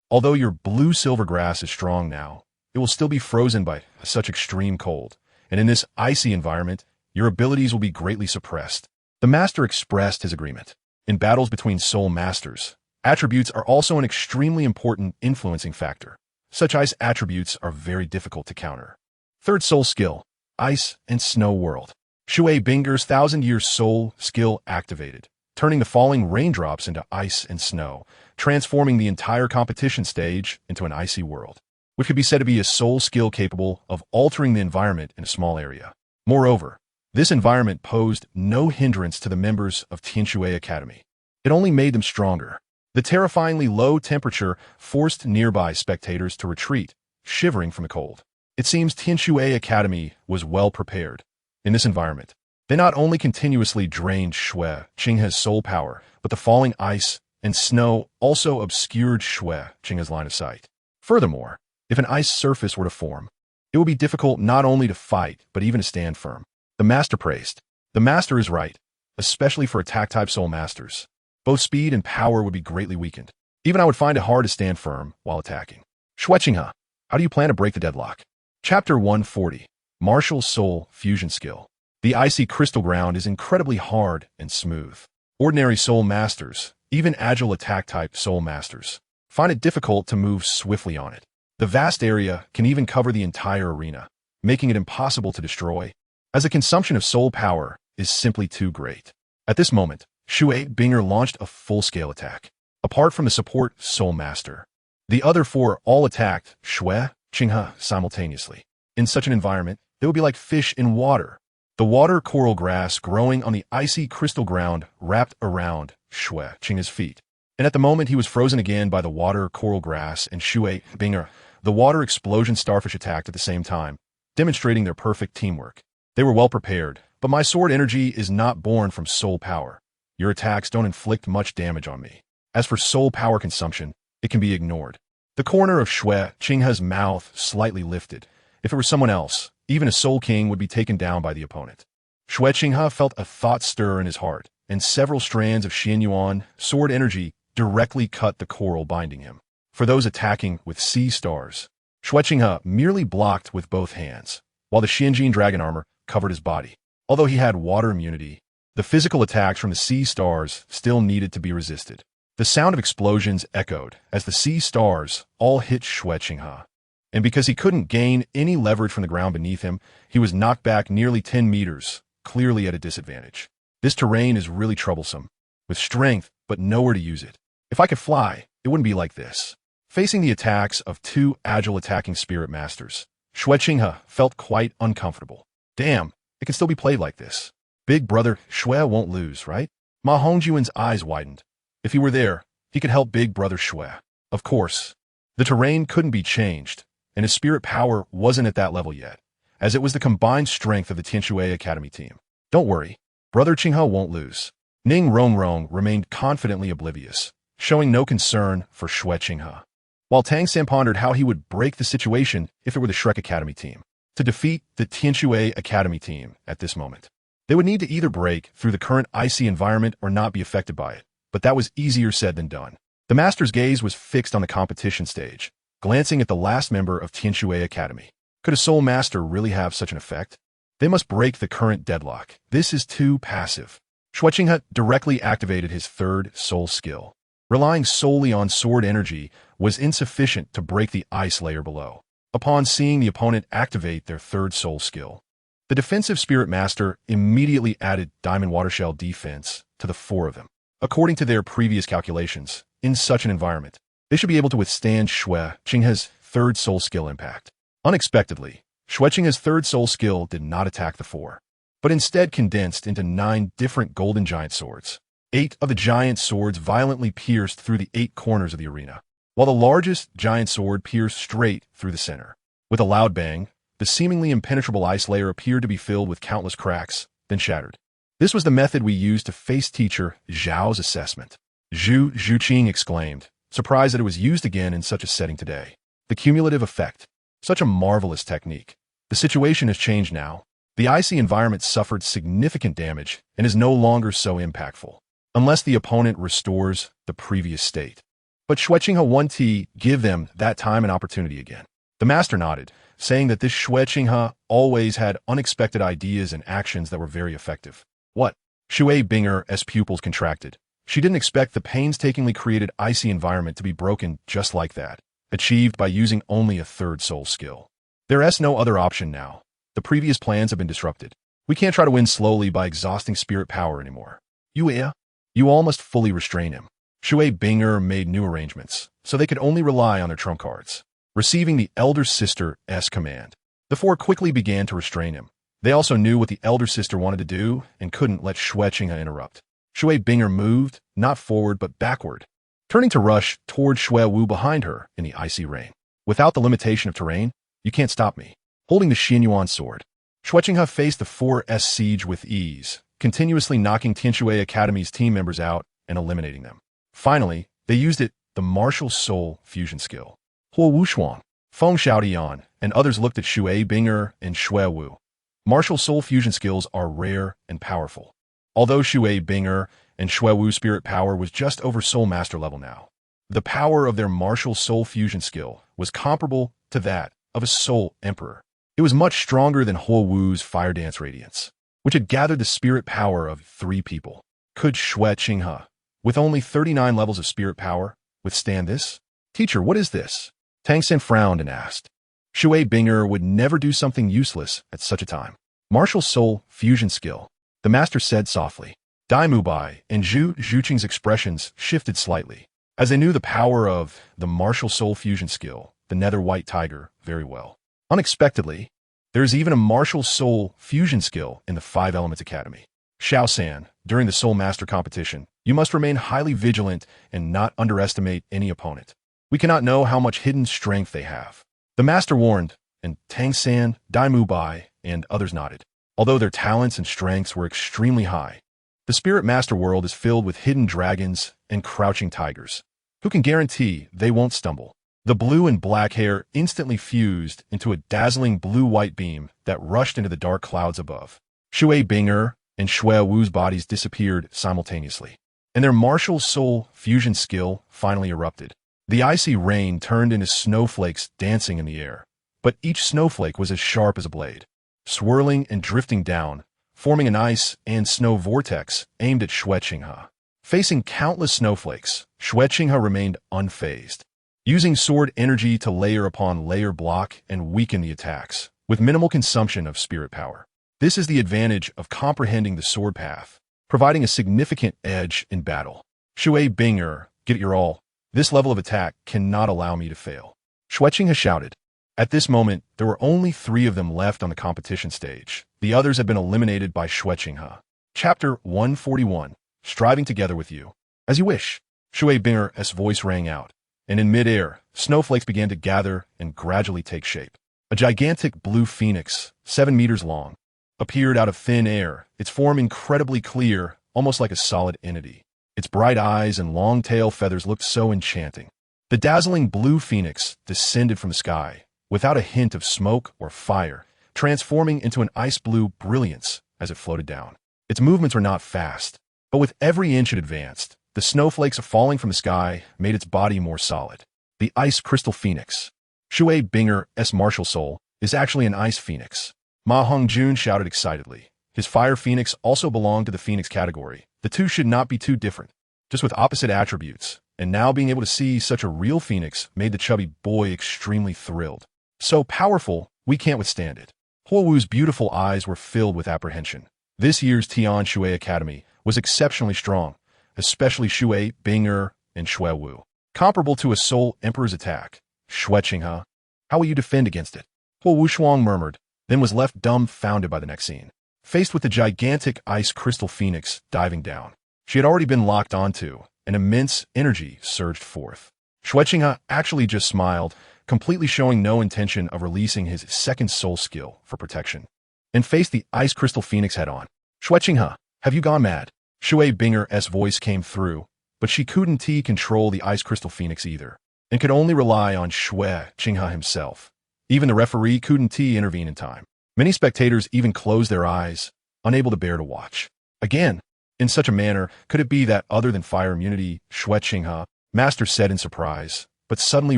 Although your blue silvergrass is strong now, it will still be frozen by such extreme cold, and in this icy environment, your abilities will be greatly suppressed. The master expressed his agreement. In battles between soul masters, attributes are also an extremely important influencing factor. Such ice attributes are very difficult to counter. Third soul skill, Ice and Snow World. Xue Qinghe's 1,000-year soul skill activated, turning the falling raindrops into ice and snow, transforming the entire competition stage into an icy world, which could be said to be a soul skill capable of altering the environment in a small area. Moreover, this environment posed no hindrance to the members of Xue Academy. It only made them stronger. The terrifyingly low temperature forced nearby spectators to retreat, shivering from the cold. It seems Xue Academy was well prepared. In this environment, they not only continuously drained Xue Qinghe's soul power, but the falling ice and snow also obscured Xue Qinghe's line of sight. Furthermore, if an ice surface were to form, it would be difficult not only to fight, but even to stand firm. The master praised. The master is right, especially for attack-type soul masters. Both speed and power would be greatly weakened. Even I would find it hard to stand firm while attacking. Xue Qinghe, how do you plan to break the deadlock? Chapter 140, Martial Soul Fusion Skill. The icy crystal ground is incredibly hard and smooth. Ordinary soul masters, even agile attack-type soul masters, find it difficult to move swiftly on it. The vast area can even cover the entire arena, making it impossible to destroy, as the consumption of soul power is simply too great. At this moment, Xue Qinghe launched a full-scale attack. Apart from the support soul master, the other four all attacked Xue Qinghe simultaneously. In such an environment, they would be like fish in water. The water coral grass growing on the icy crystal ground wrapped around Xue Qinghe's feet. And at the moment he was frozen again by the water coral grass and Xue Qinghe, the water explosion starfish attacked at the same time, demonstrating their perfect teamwork. They were well prepared, but my sword energy is not born from soul power. Your attacks don't inflict much damage on me. As for soul power consumption, it can be ignored. The corner of Xue Qinghe's mouth slightly lifted. If it were someone else, even a soul king would be taken down by the opponent. Xue Qinghe felt a thought stir in his heart, and several strands of Xuanyuan Sword energy directly cut the coral binding him. For those attacking with sea stars, Xue Qinghe merely blocked with both hands, while the Xianjin dragon armor covered his body. Although he had water immunity, the physical attacks from the sea stars still needed to be resisted. The sound of explosions echoed as the sea stars all hit Xue Qinghe. And because he couldn't gain any leverage from the ground beneath him, he was knocked back nearly 10 meters, clearly at a disadvantage. This terrain is really troublesome, with strength but nowhere to use it. If I could fly, it wouldn't be like this. Facing the attacks of two agile attacking spirit masters, Xue Qinghe felt quite uncomfortable. Damn, it can still be played like this. Big brother Xue won't lose, right? Ma Hongjuan's eyes widened. If he were there, he could help big brother Xue. Of course, the terrain couldn't be changed, and his spirit power wasn't at that level yet, as it was the combined strength of the Xue Academy team. Don't worry, brother Qinghe won't lose. Ning Rongrong remained confidently oblivious, showing no concern for Xue Qinghe, while Tang San pondered how he would break the situation if it were the Shrek Academy team. To defeat the Xue Academy team at this moment, they would need to either break through the current icy environment or not be affected by it, but that was easier said than done. The master's gaze was fixed on the competition stage, glancing at the last member of Xue Academy. Could a soul master really have such an effect? They must break the current deadlock. This is too passive. Xue Qinghe directly activated his third soul skill. Relying solely on sword energy was insufficient to break the ice layer below. Upon seeing the opponent activate their third soul skill, the defensive spirit master immediately added diamond watershell defense to the four of them. According to their previous calculations, in such an environment, they should be able to withstand Xue Qinghe's third soul skill impact. Unexpectedly, Xue Qinghe's third soul skill did not attack the four, but instead condensed into 9 different golden giant swords. 8 of the giant swords violently pierced through the 8 corners of the arena, while the largest giant sword pierced straight through the center. With a loud bang, the seemingly impenetrable ice layer appeared to be filled with countless cracks, then shattered. This was the method we used to face teacher Zhao's assessment. Xue Qinghe exclaimed, surprised that it was used again in such a setting today. The cumulative effect. Such a marvelous technique. The situation has changed now. The icy environment suffered significant damage and is no longer so impactful, unless the opponent restores the previous state. But Xue Qinghe 1T give them that time and opportunity again. The master nodded, saying that this Xue Qinghe always had unexpected ideas and actions that were very effective. What? Xue Qinghe's pupils contracted. She didn't expect the painstakingly created icy environment to be broken just like that, achieved by using only a third soul skill. There's no other option now. The previous plans have been disrupted. We can't try to win slowly by exhausting spirit power anymore. You all must fully restrain him. Xue Qinghe made new arrangements, so they could only rely on their trump cards. Receiving the elder sister's command, the four quickly began to restrain him. They also knew what the elder sister wanted to do and couldn't let Xue Qinghe interrupt. Xue Qinghe moved, not forward but backward, turning to rush toward Xue Wu behind her in the icy rain. Without the limitation of terrain, you can't stop me. Holding the Xuanyuan Sword, Xue Qinghe faced the 4's siege with ease, continuously knocking Xue Academy's team members out and eliminating them. Finally, they used it, the martial soul fusion skill. Huo Wushuang, Feng Xiaodian, and others looked at Xue Qinghe and Xue Wu. Martial soul fusion skills are rare and powerful. Although Xue Qinghe and Xue Wu's spirit power was just over soulmaster level now, the power of their martial soul fusion skill was comparable to that of a soul emperor. It was much stronger than Huo Wu's fire dance radiance, which had gathered the spirit power of 3 people. Could Xue Qinghe, with only 39 levels of spirit power, withstand this? Teacher, what is this? Tang Xin frowned and asked. Xue Qinghe would never do something useless at such a time. Martial soul fusion skill, the master said softly. Dai Mubai and Zhu Zhuqing's expressions shifted slightly, as they knew the power of the martial soul fusion skill, the nether white tiger, very well. Unexpectedly, there is even a martial soul fusion skill in the 5 Elements Academy. Xiao San, during the Soul Master competition, you must remain highly vigilant and not underestimate any opponent. We cannot know how much hidden strength they have. The master warned, and Tang San, Dai Mubai, and others nodded. Although their talents and strengths were extremely high, the Spirit Master world is filled with hidden dragons and crouching tigers. Who can guarantee they won't stumble? The blue and black hair instantly fused into a dazzling blue-white beam that rushed into the dark clouds above. Xue Qinghe and Xue Wu's bodies disappeared simultaneously, and their martial soul fusion skill finally erupted. The icy rain turned into snowflakes dancing in the air, but each snowflake was as sharp as a blade, swirling and drifting down, forming an ice and snow vortex aimed at Xue Qinghe. Facing countless snowflakes, Xue Qinghe remained unfazed, using sword energy to layer upon layer block and weaken the attacks, with minimal consumption of spirit power. This is the advantage of comprehending the sword path, providing a significant edge in battle. Xue Qinghe, get it your all. This level of attack cannot allow me to fail. Xue Qinghe shouted. At this moment, there were only 3 of them left on the competition stage. The others had been eliminated by Xue Qinghe. Chapter 141, Striving Together with You. As you wish. Xue Qinghe's voice rang out, and in mid-air, snowflakes began to gather and gradually take shape. A gigantic blue phoenix, 7 meters long, appeared out of thin air, its form incredibly clear, almost like a solid entity. Its bright eyes and long tail feathers looked so enchanting. The dazzling blue phoenix descended from the sky, without a hint of smoke or fire, transforming into an ice-blue brilliance as it floated down. Its movements were not fast, but with every inch it advanced, the snowflakes falling from the sky made its body more solid. The ice crystal phoenix. Xue Qinghe's martial soul is actually an ice phoenix. Ma Hongjun shouted excitedly. His fire phoenix also belonged to the phoenix category. The two should not be too different, just with opposite attributes, and now being able to see such a real phoenix made the chubby boy extremely thrilled. So powerful, we can't withstand it. Huo Wu's beautiful eyes were filled with apprehension. This year's Tian Xue Academy was exceptionally strong, especially Xue Qinghe and Xue Wu. Comparable to a Soul Emperor's attack. Xue Qinghe, how will you defend against it? Huo Wushuang murmured, then was left dumbfounded by the next scene. Faced with the gigantic ice crystal phoenix diving down, she had already been locked onto, and immense energy surged forth. Xue Qinghe actually just smiled, completely showing no intention of releasing his second soul skill for protection, and faced the ice crystal phoenix head-on. Xue Qinghe, have you gone mad? Xue Qinghe's voice came through, but she couldn't control the Ice Crystal Phoenix either, and could only rely on Xue Qinghe himself. Even the referee couldn't intervene in time. Many spectators even closed their eyes, unable to bear to watch. Again, in such a manner, could it be that other than fire immunity, Xue Qinghe, Master said in surprise, but suddenly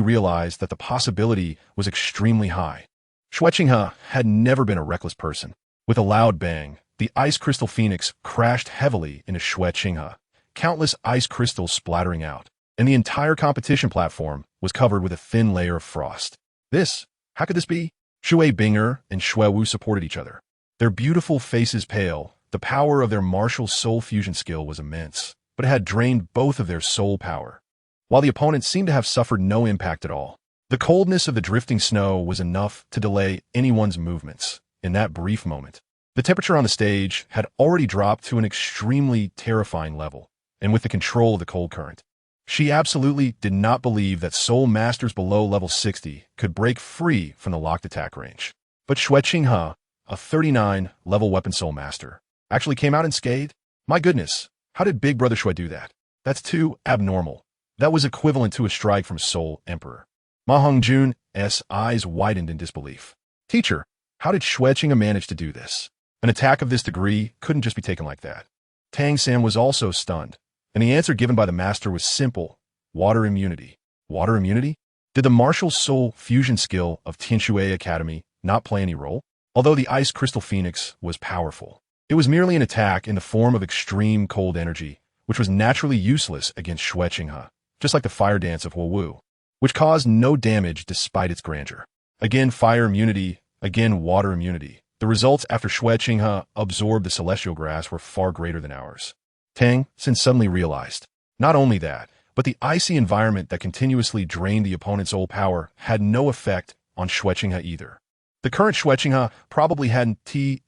realized that the possibility was extremely high. Xue Qinghe had never been a reckless person. With a loud bang, the Ice Crystal Phoenix crashed heavily into Xue Qinghe, countless ice crystals splattering out, and the entire competition platform was covered with a thin layer of frost. How could this be? Xue Qinghe and Xue Wu supported each other. Their beautiful faces pale, the power of their martial soul fusion skill was immense, but it had drained both of their soul power. While the opponent seemed to have suffered no impact at all, the coldness of the drifting snow was enough to delay anyone's movements. In that brief moment, the temperature on the stage had already dropped to an extremely terrifying level, and with the control of the cold current, she absolutely did not believe that soul masters below level 60 could break free from the locked attack range. But Xue Qinghe, a 39-level weapon soul master, actually came out unscathed? My goodness, how did Big Brother Xue do that? That's too abnormal. That was equivalent to a strike from Soul Emperor. Ma Hongjun's eyes widened in disbelief. Teacher, how did Xue Qinghe manage to do this? An attack of this degree couldn't just be taken like that. Tang San was also stunned, and the answer given by the master was simple: water immunity. Water immunity? Did the martial soul fusion skill of Xue Academy not play any role? Although the Ice Crystal Phoenix was powerful, it was merely an attack in the form of extreme cold energy, which was naturally useless against Xue Qinghe, just like the fire dance of Huo Wu, which caused no damage despite its grandeur. Again fire immunity, again water immunity. The results after Xue Qinghe absorbed the celestial grass were far greater than ours. Tang San suddenly realized, not only that, but the icy environment that continuously drained the opponent's soul power had no effect on Xue Qinghe either. The current Xue Qinghe probably hadn't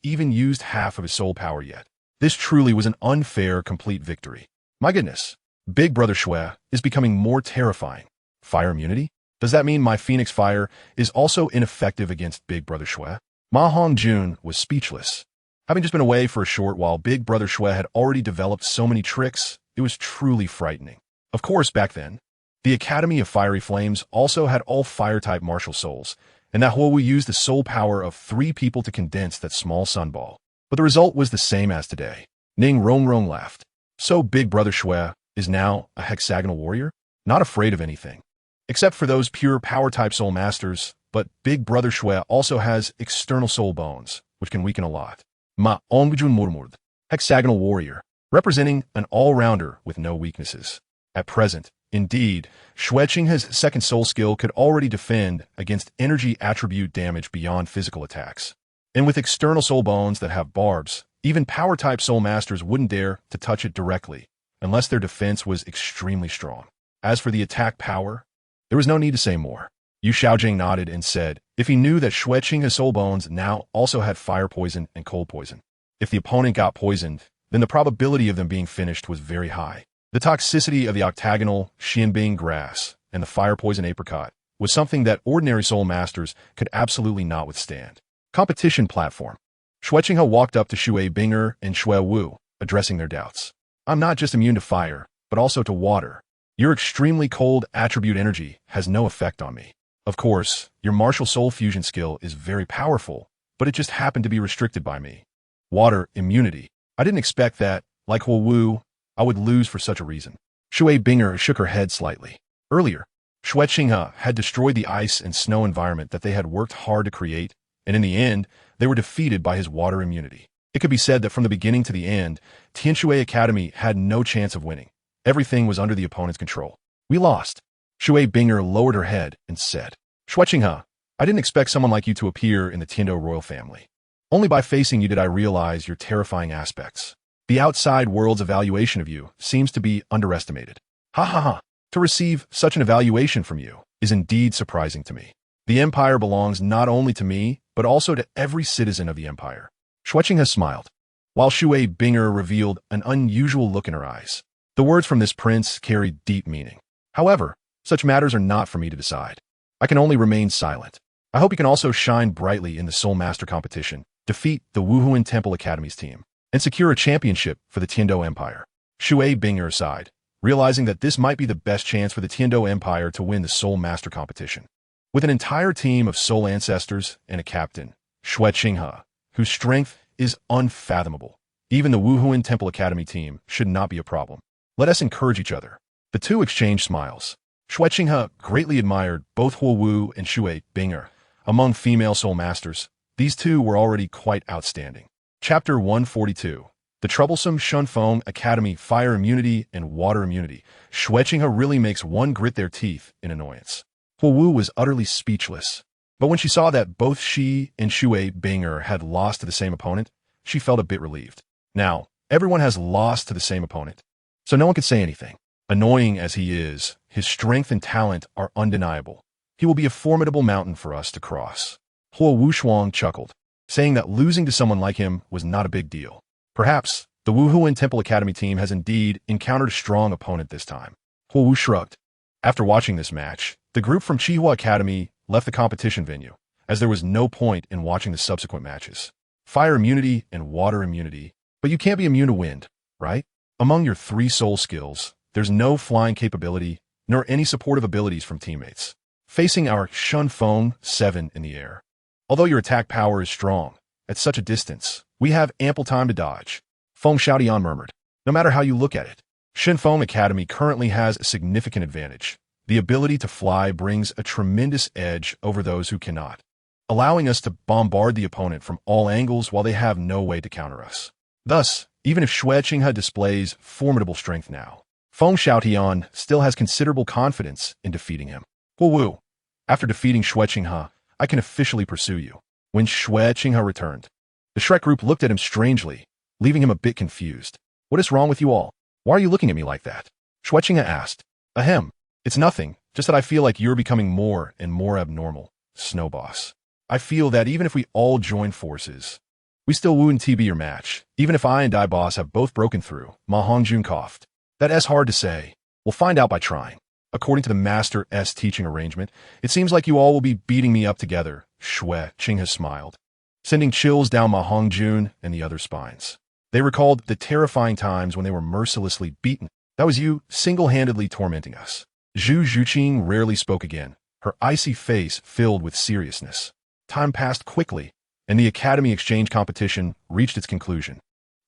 even used half of his soul power yet. This truly was an unfair, complete victory. My goodness, Big Brother Xue is becoming more terrifying. Fire immunity? Does that mean my Phoenix Fire is also ineffective against Big Brother Xue? Ma Hongjun was speechless. Having just been away for a short while, Big Brother Xue had already developed so many tricks, it was truly frightening. Of course, back then, the Academy of Fiery Flames also had all fire-type martial souls, and that Huo Wu used the soul power of 3 people to condense that small sunball. But the result was the same as today. Ning Rongrong laughed. So Big Brother Xue is now a hexagonal warrior? Not afraid of anything. Except for those pure power-type soul masters, but Big Brother Xue also has external soul bones, which can weaken a lot. Ma Ongjun Murmurd, hexagonal warrior, representing an all-rounder with no weaknesses. At present, indeed, Xue Qinghe's second soul skill could already defend against energy attribute damage beyond physical attacks. And with external soul bones that have barbs, even power-type soul masters wouldn't dare to touch it directly, unless their defense was extremely strong. As for the attack power, there was no need to say more. Yu Xiaojing nodded and said, if he knew that Xue Qinghe's soul bones now also had fire poison and cold poison. If the opponent got poisoned, then the probability of them being finished was very high. The toxicity of the octagonal Xianbing grass and the fire poison apricot was something that ordinary soul masters could absolutely not withstand. Competition platform. Xue Qinghe walked up to Xue Qinghe and Xue Wu, addressing their doubts. I'm not just immune to fire, but also to water. Your extremely cold attribute energy has no effect on me. Of course, your martial soul fusion skill is very powerful, but it just happened to be restricted by me. Water immunity. I didn't expect that, like Huo Wu, I would lose for such a reason. Xue Qinghe shook her head slightly. Earlier, Xue Qinghe had destroyed the ice and snow environment that they had worked hard to create, and in the end, they were defeated by his water immunity. It could be said that from the beginning to the end, Xue Academy had no chance of winning. Everything was under the opponent's control. We lost. Xue Qinghe lowered her head and said, Xue Qinghe, I didn't expect someone like you to appear in the Tiando royal family. Only by facing you did I realize your terrifying aspects. The outside world's evaluation of you seems to be underestimated. Ha ha ha. To receive such an evaluation from you is indeed surprising to me. The empire belongs not only to me, but also to every citizen of the empire. Xue Qinghe smiled, while Xue Qinghe revealed an unusual look in her eyes. The words from this prince carried deep meaning. However, such matters are not for me to decide. I can only remain silent. I hope you can also shine brightly in the Soul Master competition, defeat the Wuhuan Temple Academy's team, and secure a championship for the Tiando Empire. Xue Qinghe sighed, realizing that this might be the best chance for the Tiando Empire to win the Soul Master competition. With an entire team of soul ancestors and a captain, Xue Qinghe, whose strength is unfathomable, even the Wuhuan Temple Academy team should not be a problem. Let us encourage each other. The two exchanged smiles. Xue Qinghe greatly admired both Huo Wu and Xue Qinghe. Among female soul masters, these two were already quite outstanding. Chapter 142. The troublesome Shunfeng Academy Fire Immunity and Water Immunity. Xue Qinghe really makes one grit their teeth in annoyance. Huo Wu was utterly speechless. But when she saw that both she and Xue Qinghe had lost to the same opponent, she felt a bit relieved. Now, everyone has lost to the same opponent, so no one could say anything. Annoying as he is, his strength and talent are undeniable. He will be a formidable mountain for us to cross. Huo Wushuang chuckled, saying that losing to someone like him was not a big deal. Perhaps the Wuhuan Temple Academy team has indeed encountered a strong opponent this time. Huo Wu shrugged. After watching this match, the group from Qihua Academy left the competition venue, as there was no point in watching the subsequent matches. Fire immunity and water immunity, but you can't be immune to wind, right? Among your 3 soul skills, there's no flying capability, nor any supportive abilities from teammates. Facing our Shunfeng 7 in the air. Although your attack power is strong, at such a distance, we have ample time to dodge. Feng Xiaotian murmured. No matter how you look at it, Shunfeng Academy currently has a significant advantage. The ability to fly brings a tremendous edge over those who cannot, allowing us to bombard the opponent from all angles while they have no way to counter us. Thus, even if Xue Qinghe displays formidable strength now, Feng Xiaotian still has considerable confidence in defeating him. Huo Wu, after defeating Xue Qinghe, I can officially pursue you. When Xue Qinghe returned, the Shrek group looked at him strangely, leaving him a bit confused. What is wrong with you all? Why are you looking at me like that? Xue Qinghe asked. Ahem. It's nothing, just that I feel like you're becoming more and more abnormal, Snow Boss. I feel that even if we all join forces, we still wouldn't be your match, even if I and Dai Boss have both broken through, Ma Hongjun coughed. That's hard to say. We'll find out by trying. According to the Master's teaching arrangement, it seems like you all will be beating me up together, Xue Qinghe smiled, sending chills down Ma Hongjun and the other spines. They recalled the terrifying times when they were mercilessly beaten. That was you single-handedly tormenting us. Zhu Zhuqing rarely spoke again, her icy face filled with seriousness. Time passed quickly, and the Academy Exchange competition reached its conclusion.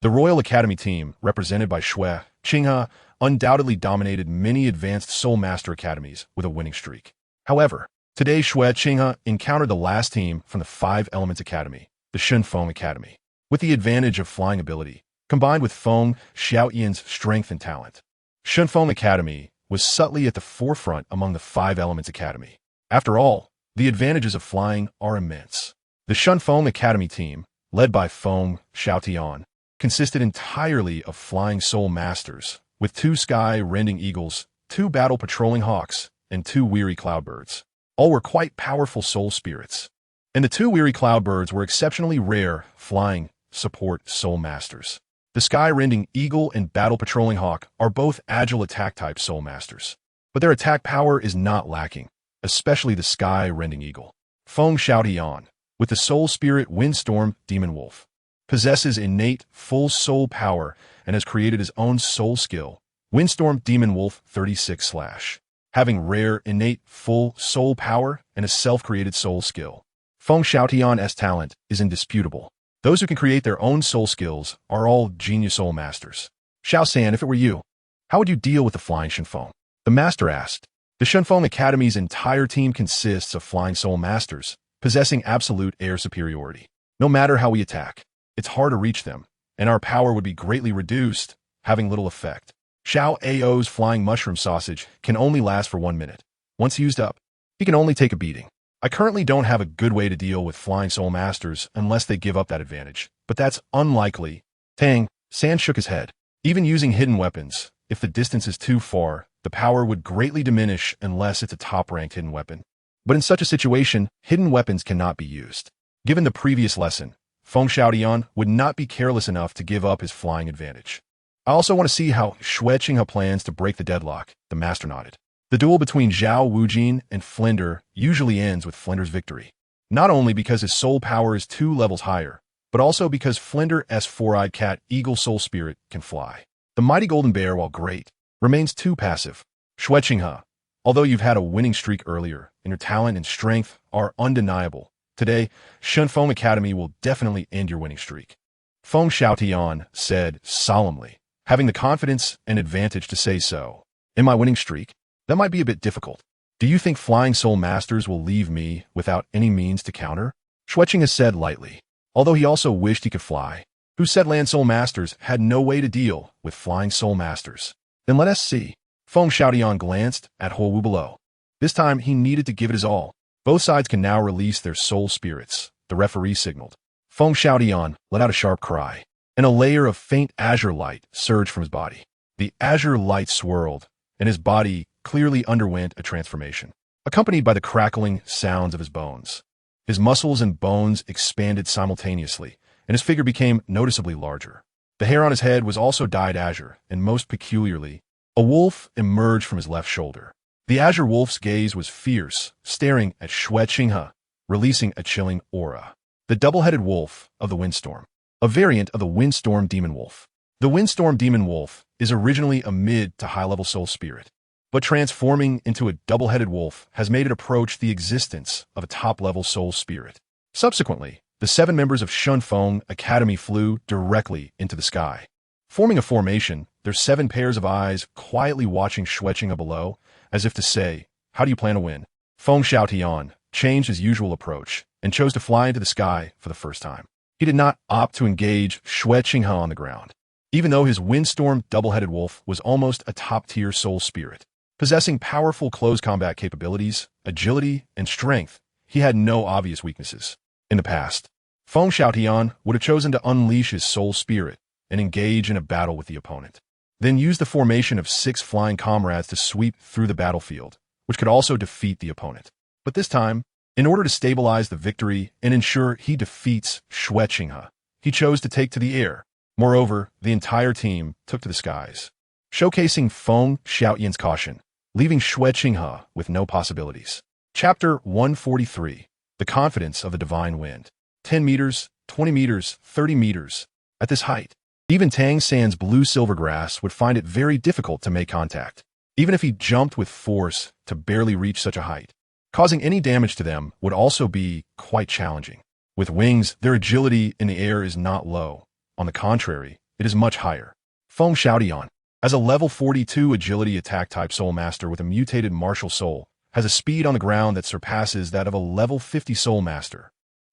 The Royal Academy team, represented by Xue Qinghe, undoubtedly dominated many advanced Soul Master academies with a winning streak. However, today Xue Qinghe encountered the last team from the 5 Elements Academy, the Shunfeng Academy, with the advantage of flying ability, combined with Feng Xiaotian's strength and talent. Shunfeng Academy was subtly at the forefront among the 5 Elements Academy. After all, the advantages of flying are immense. The Shunfeng Academy team, led by Feng Xiaotian, consisted entirely of flying soul masters, with 2 sky-rending eagles, 2 battle-patrolling hawks, and 2 weary cloudbirds. All were quite powerful soul spirits. And the 2 weary cloudbirds were exceptionally rare flying support soul masters. The sky-rending eagle and battle-patrolling hawk are both agile attack-type soul masters, but their attack power is not lacking, especially the sky-rending eagle. Feng Xiaotian, with the soul spirit Windstorm Demon Wolf, possesses innate full soul power and has created his own soul skill, Windstorm Demon Wolf 36/. Having rare innate full soul power and a self-created soul skill, Feng Xiaotian's talent is indisputable. Those who can create their own soul skills are all genius soul masters. Xiao San, if it were you, how would you deal with the flying Shunfeng? The master asked. The Shunfeng Academy's entire team consists of flying soul masters, possessing absolute air superiority. No matter how we attack, it's hard to reach them, and our power would be greatly reduced, having little effect. Xiao Ao's flying mushroom sausage can only last for 1 minute. Once used up, he can only take a beating. I currently don't have a good way to deal with flying soul masters unless they give up that advantage, but that's unlikely. Tang San shook his head. Even using hidden weapons, if the distance is too far, the power would greatly diminish unless it's a top-ranked hidden weapon. But in such a situation, hidden weapons cannot be used. Given the previous lesson, Feng Xiaotian would not be careless enough to give up his flying advantage. I also want to see how Xue Qinghe plans to break the deadlock, the master nodded. The duel between Zhao Wujin and Flinder usually ends with Flinder's victory. Not only because his soul power is 2 levels higher, but also because Flinder's 4-eyed cat Eagle Soul Spirit can fly. The mighty golden bear, while great, remains too passive. Xue Qinghe, although you've had a winning streak earlier, and your talent and strength are undeniable, today, Xuanyuan Academy will definitely end your winning streak. Feng Xiaotian said solemnly, having the confidence and advantage to say so. In my winning streak, that might be a bit difficult. Do you think flying soul masters will leave me without any means to counter? Xue Qinghe said lightly, although he also wished he could fly. Who said land soul masters had no way to deal with flying soul masters? Then let us see. Feng Xiaotian glanced at Wu below. This time he needed to give it his all. Both sides can now release their soul spirits, the referee signaled. Feng Xiaotian let out a sharp cry, and a layer of faint azure light surged from his body. The azure light swirled, and his body clearly underwent a transformation, accompanied by the crackling sounds of his bones. His muscles and bones expanded simultaneously, and his figure became noticeably larger. The hair on his head was also dyed azure, and most peculiarly, a wolf emerged from his left shoulder. The azure wolf's gaze was fierce, staring at Xue Qinghe, releasing a chilling aura. The double-headed wolf of the windstorm, a variant of the windstorm demon wolf. The windstorm demon wolf is originally a mid to high-level soul spirit, but transforming into a double-headed wolf has made it approach the existence of a top-level soul spirit. Subsequently, the 7 members of Xuanyuan Academy flew directly into the sky. Forming a formation, their 7 pairs of eyes quietly watching Xue Qinghe below, as if to say, how do you plan to win? Feng Xiaotian changed his usual approach and chose to fly into the sky for the first time. He did not opt to engage Xue Qinghe on the ground, even though his windstorm double-headed wolf was almost a top-tier soul spirit. Possessing powerful close combat capabilities, agility, and strength, he had no obvious weaknesses. In the past, Feng Xiaotian would have chosen to unleash his soul spirit and engage in a battle with the opponent. Then use the formation of 6 flying comrades to sweep through the battlefield, which could also defeat the opponent. But this time, in order to stabilize the victory and ensure he defeats Xue Qinghe, he chose to take to the air. Moreover, the entire team took to the skies, showcasing Feng Xiaotian's caution, leaving Xue Qinghe with no possibilities. Chapter 143. The Confidence of the Divine Wind. 10 meters, 20 meters, 30 meters. At this height, even Tang San's blue silvergrass would find it very difficult to make contact, even if he jumped with force to barely reach such a height. Causing any damage to them would also be quite challenging. With wings, their agility in the air is not low. On the contrary, it is much higher. Feng Xiaotian, as a level 42 agility attack type soul master with a mutated martial soul, has a speed on the ground that surpasses that of a level 50 soul master.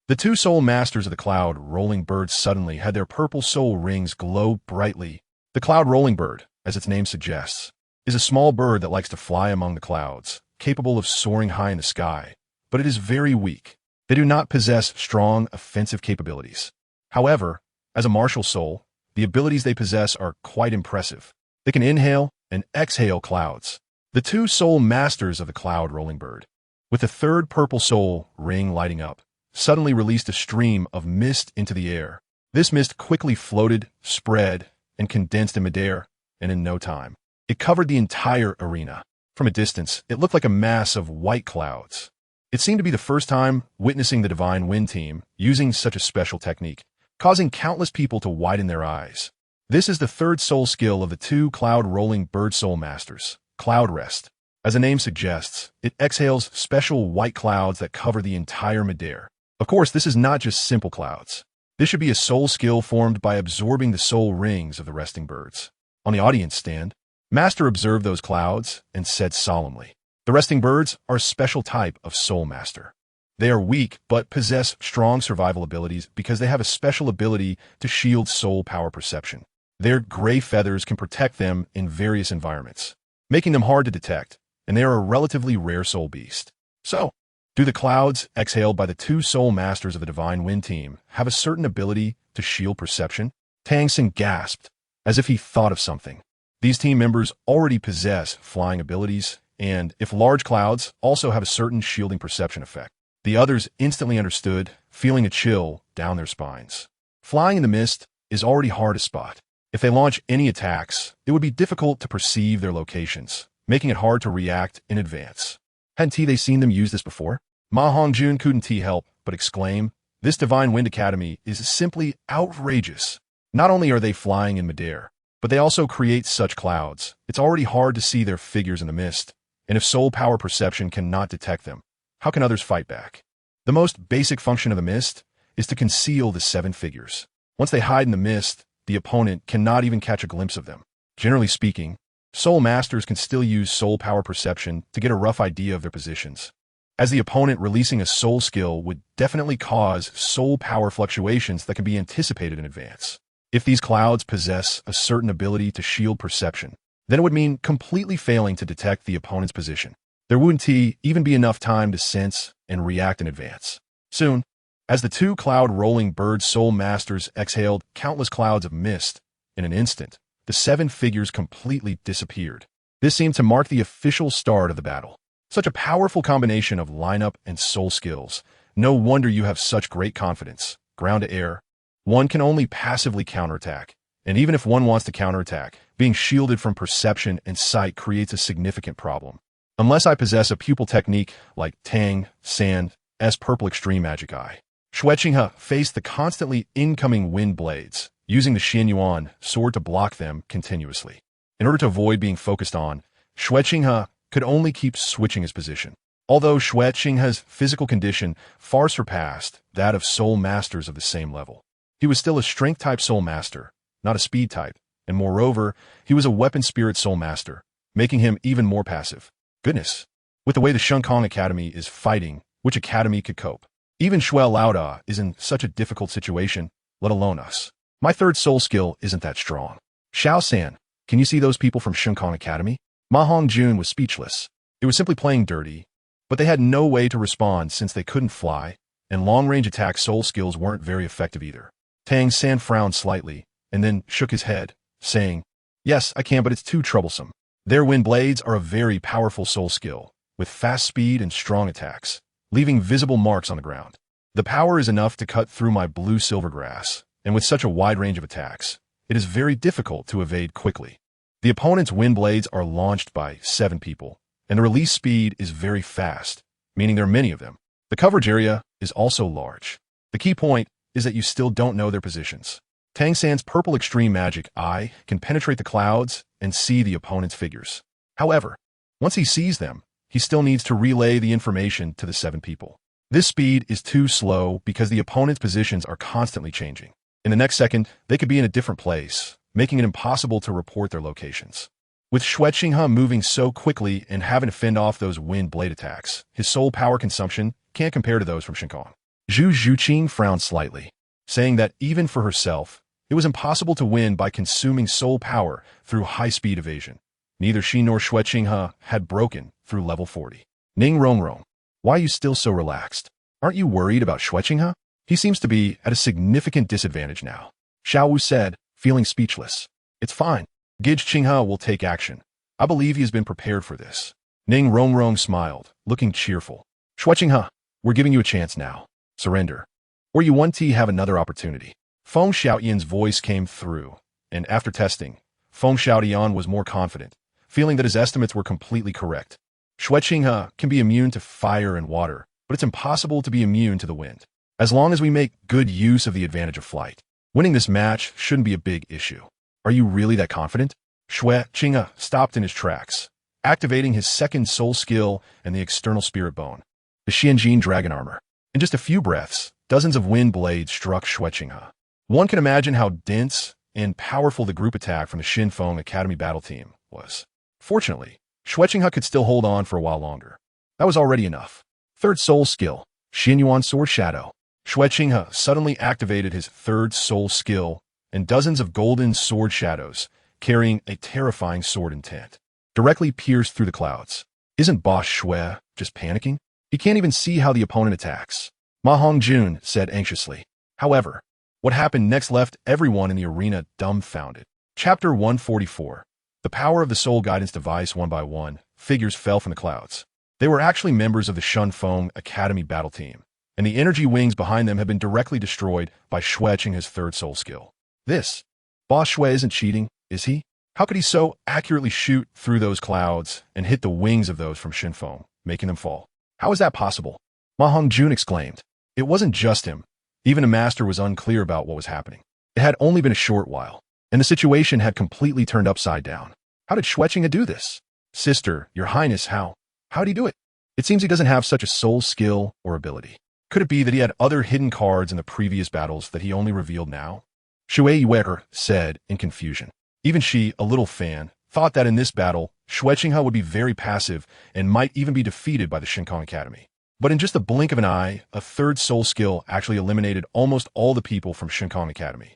The 2 soul masters of the cloud rolling bird suddenly had their purple soul rings glow brightly. The cloud rolling bird, as its name suggests, is a small bird that likes to fly among the clouds, capable of soaring high in the sky, but it is very weak. They do not possess strong offensive capabilities. However, as a martial soul, the abilities they possess are quite impressive. They can inhale and exhale clouds. The 2 soul masters of the cloud rolling bird, with the 3rd purple soul ring lighting up, suddenly released a stream of mist into the air. This mist quickly floated, spread, and condensed in midair, and in no time, it covered the entire arena. From a distance, it looked like a mass of white clouds. It seemed to be the first time witnessing the Divine Wind team using such a special technique, causing countless people to widen their eyes. This is the 3rd soul skill of the 2 cloud-rolling bird soul masters, Cloud Rest. As the name suggests, it exhales special white clouds that cover the entire midair. Of course, this is not just simple clouds. This should be a soul skill formed by absorbing the soul rings of the resting birds. On the audience stand, Master observed those clouds and said solemnly, the resting birds are a special type of soul master. They are weak but possess strong survival abilities because they have a special ability to shield soul power perception. Their gray feathers can protect them in various environments, making them hard to detect, and they are a relatively rare soul beast. So, do the clouds, exhaled by the 2 soul masters of the Divine Wind team, have a certain ability to shield perception? Tang San gasped, as if he thought of something. These team members already possess flying abilities, and if large clouds also have a certain shielding perception effect. The others instantly understood, feeling a chill down their spines. Flying in the mist is already hard to spot. If they launch any attacks, it would be difficult to perceive their locations, making it hard to react in advance. Hadn't they seen them use this before? Ma Hongjun couldn't help but exclaim, this Divine Wind Academy is simply outrageous. Not only are they flying in midair, but But they also create such clouds. It's already hard to see their figures in the mist, and if soul power perception cannot detect them, how can others fight back? The most basic function of the mist is to conceal the 7 figures. Once they hide in the mist, the opponent cannot even catch a glimpse of them. Generally speaking, soul masters can still use soul power perception to get a rough idea of their positions, as the opponent releasing a soul skill would definitely cause soul power fluctuations that can be anticipated in advance. If these clouds possess a certain ability to shield perception, then it would mean completely failing to detect the opponent's position. There wouldn't even be enough time to sense and react in advance. Soon, as the 2 cloud-rolling bird soul masters exhaled countless clouds of mist, in an instant, the 7 figures completely disappeared. This seemed to mark the official start of the battle. Such a powerful combination of lineup and soul skills. No wonder you have such great confidence. Ground to air. One can only passively counterattack, and even if one wants to counterattack, being shielded from perception and sight creates a significant problem. Unless I possess a pupil technique like Tang San's purple extreme magic eye. Xue Qinghe faced the constantly incoming wind blades, using the Xuanyuan Sword to block them continuously. In order to avoid being focused on, Xue Qinghe could only keep switching his position. Although Xue Qinghe's physical condition far surpassed that of soul masters of the same level, he was still a strength-type soul master, not a speed type, and moreover, he was a weapon spirit soul master, making him even more passive. Goodness. With the way the Shrek Academy is fighting, which academy could cope? Even Xue Lauda is in such a difficult situation, let alone us. My 3rd soul skill isn't that strong. Xiao-san, can you see those people from Shrek Academy? Ma Hongjun was speechless. It was simply playing dirty, but they had no way to respond since they couldn't fly, and long-range attack soul skills weren't very effective either. Tang San frowned slightly, and then shook his head, saying, "Yes, I can, but it's too troublesome. Their wind blades are a very powerful soul skill, with fast speed and strong attacks, leaving visible marks on the ground. The power is enough to cut through my blue silver grass, and with such a wide range of attacks, it is very difficult to evade quickly. The opponent's wind blades are launched by 7 people, and the release speed is very fast, meaning there are many of them. The coverage area is also large. The key point is that you still don't know their positions. Tang San's purple extreme magic eye can penetrate the clouds and see the opponent's figures. However, once he sees them, he still needs to relay the information to the 7 people. This speed is too slow because the opponent's positions are constantly changing. In the next second, they could be in a different place, making it impossible to report their locations. With Xue Qinghe moving so quickly and having to fend off those wind blade attacks, his soul power consumption can't compare to those from Shinkan. Zhu Zhuqing frowned slightly, saying that even for herself, it was impossible to win by consuming soul power through high-speed evasion. Neither she nor Xue Qinghe had broken through level 40. Ning Rongrong, why are you still so relaxed? Aren't you worried about Xue Qinghe? He seems to be at a significant disadvantage now. Xiao Wu said, feeling speechless. It's fine. Gij Qinghe will take action. I believe he has been prepared for this. Ning Rongrong smiled, looking cheerful. Xue Qinghe, we're giving you a chance now. Surrender. Or you want to have another opportunity. Feng Xiaoyan's voice came through, and after testing, Feng Xiaoyan was more confident, feeling that his estimates were completely correct. Xue Qinghe can be immune to fire and water, but it's impossible to be immune to the wind. As long as we make good use of the advantage of flight, winning this match shouldn't be a big issue. Are you really that confident? Xue Qinghe stopped in his tracks, activating his 2nd soul skill and the external spirit bone, the Xianjin dragon armor. In just a few breaths, dozens of wind blades struck Xue Qinghe. One can imagine how dense and powerful the group attack from the Xinfeng Academy battle team was. Fortunately, Xue Qinghe could still hold on for a while longer. That was already enough. 3rd soul skill, Xuanyuan Sword Shadow. Xue Qinghe suddenly activated his 3rd soul skill, and dozens of golden sword shadows, carrying a terrifying sword intent, directly pierced through the clouds. Isn't Boss Xue just panicking? He can't even see how the opponent attacks. Ma Hongjun said anxiously. However, what happened next left everyone in the arena dumbfounded. Chapter 144. The power of the soul guidance device. One by one, figures fell from the clouds. They were actually members of the Shinfeng Academy battle team, and the energy wings behind them had been directly destroyed by Xue Qinghe's 3rd soul skill. This. Boss Xue isn't cheating, is he? How could he so accurately shoot through those clouds and hit the wings of those from Shinfeng, making them fall? How is that possible? Ma Hongjun exclaimed. It wasn't just him. Even a master was unclear about what was happening. It had only been a short while. and the situation had completely turned upside down. How did Xue Qinghe do this? Sister, Your Highness, how? How'd he do it? It seems he doesn't have such a soul skill or ability. Could it be that he had other hidden cards in the previous battles that he only revealed now? Xuanyuan said in confusion. Even she, a little fan, thought that in this battle, Xue Qinghe would be very passive and might even be defeated by the Xingkang Academy. But in just the blink of an eye, a third soul skill actually eliminated almost all the people from Xingkang Academy.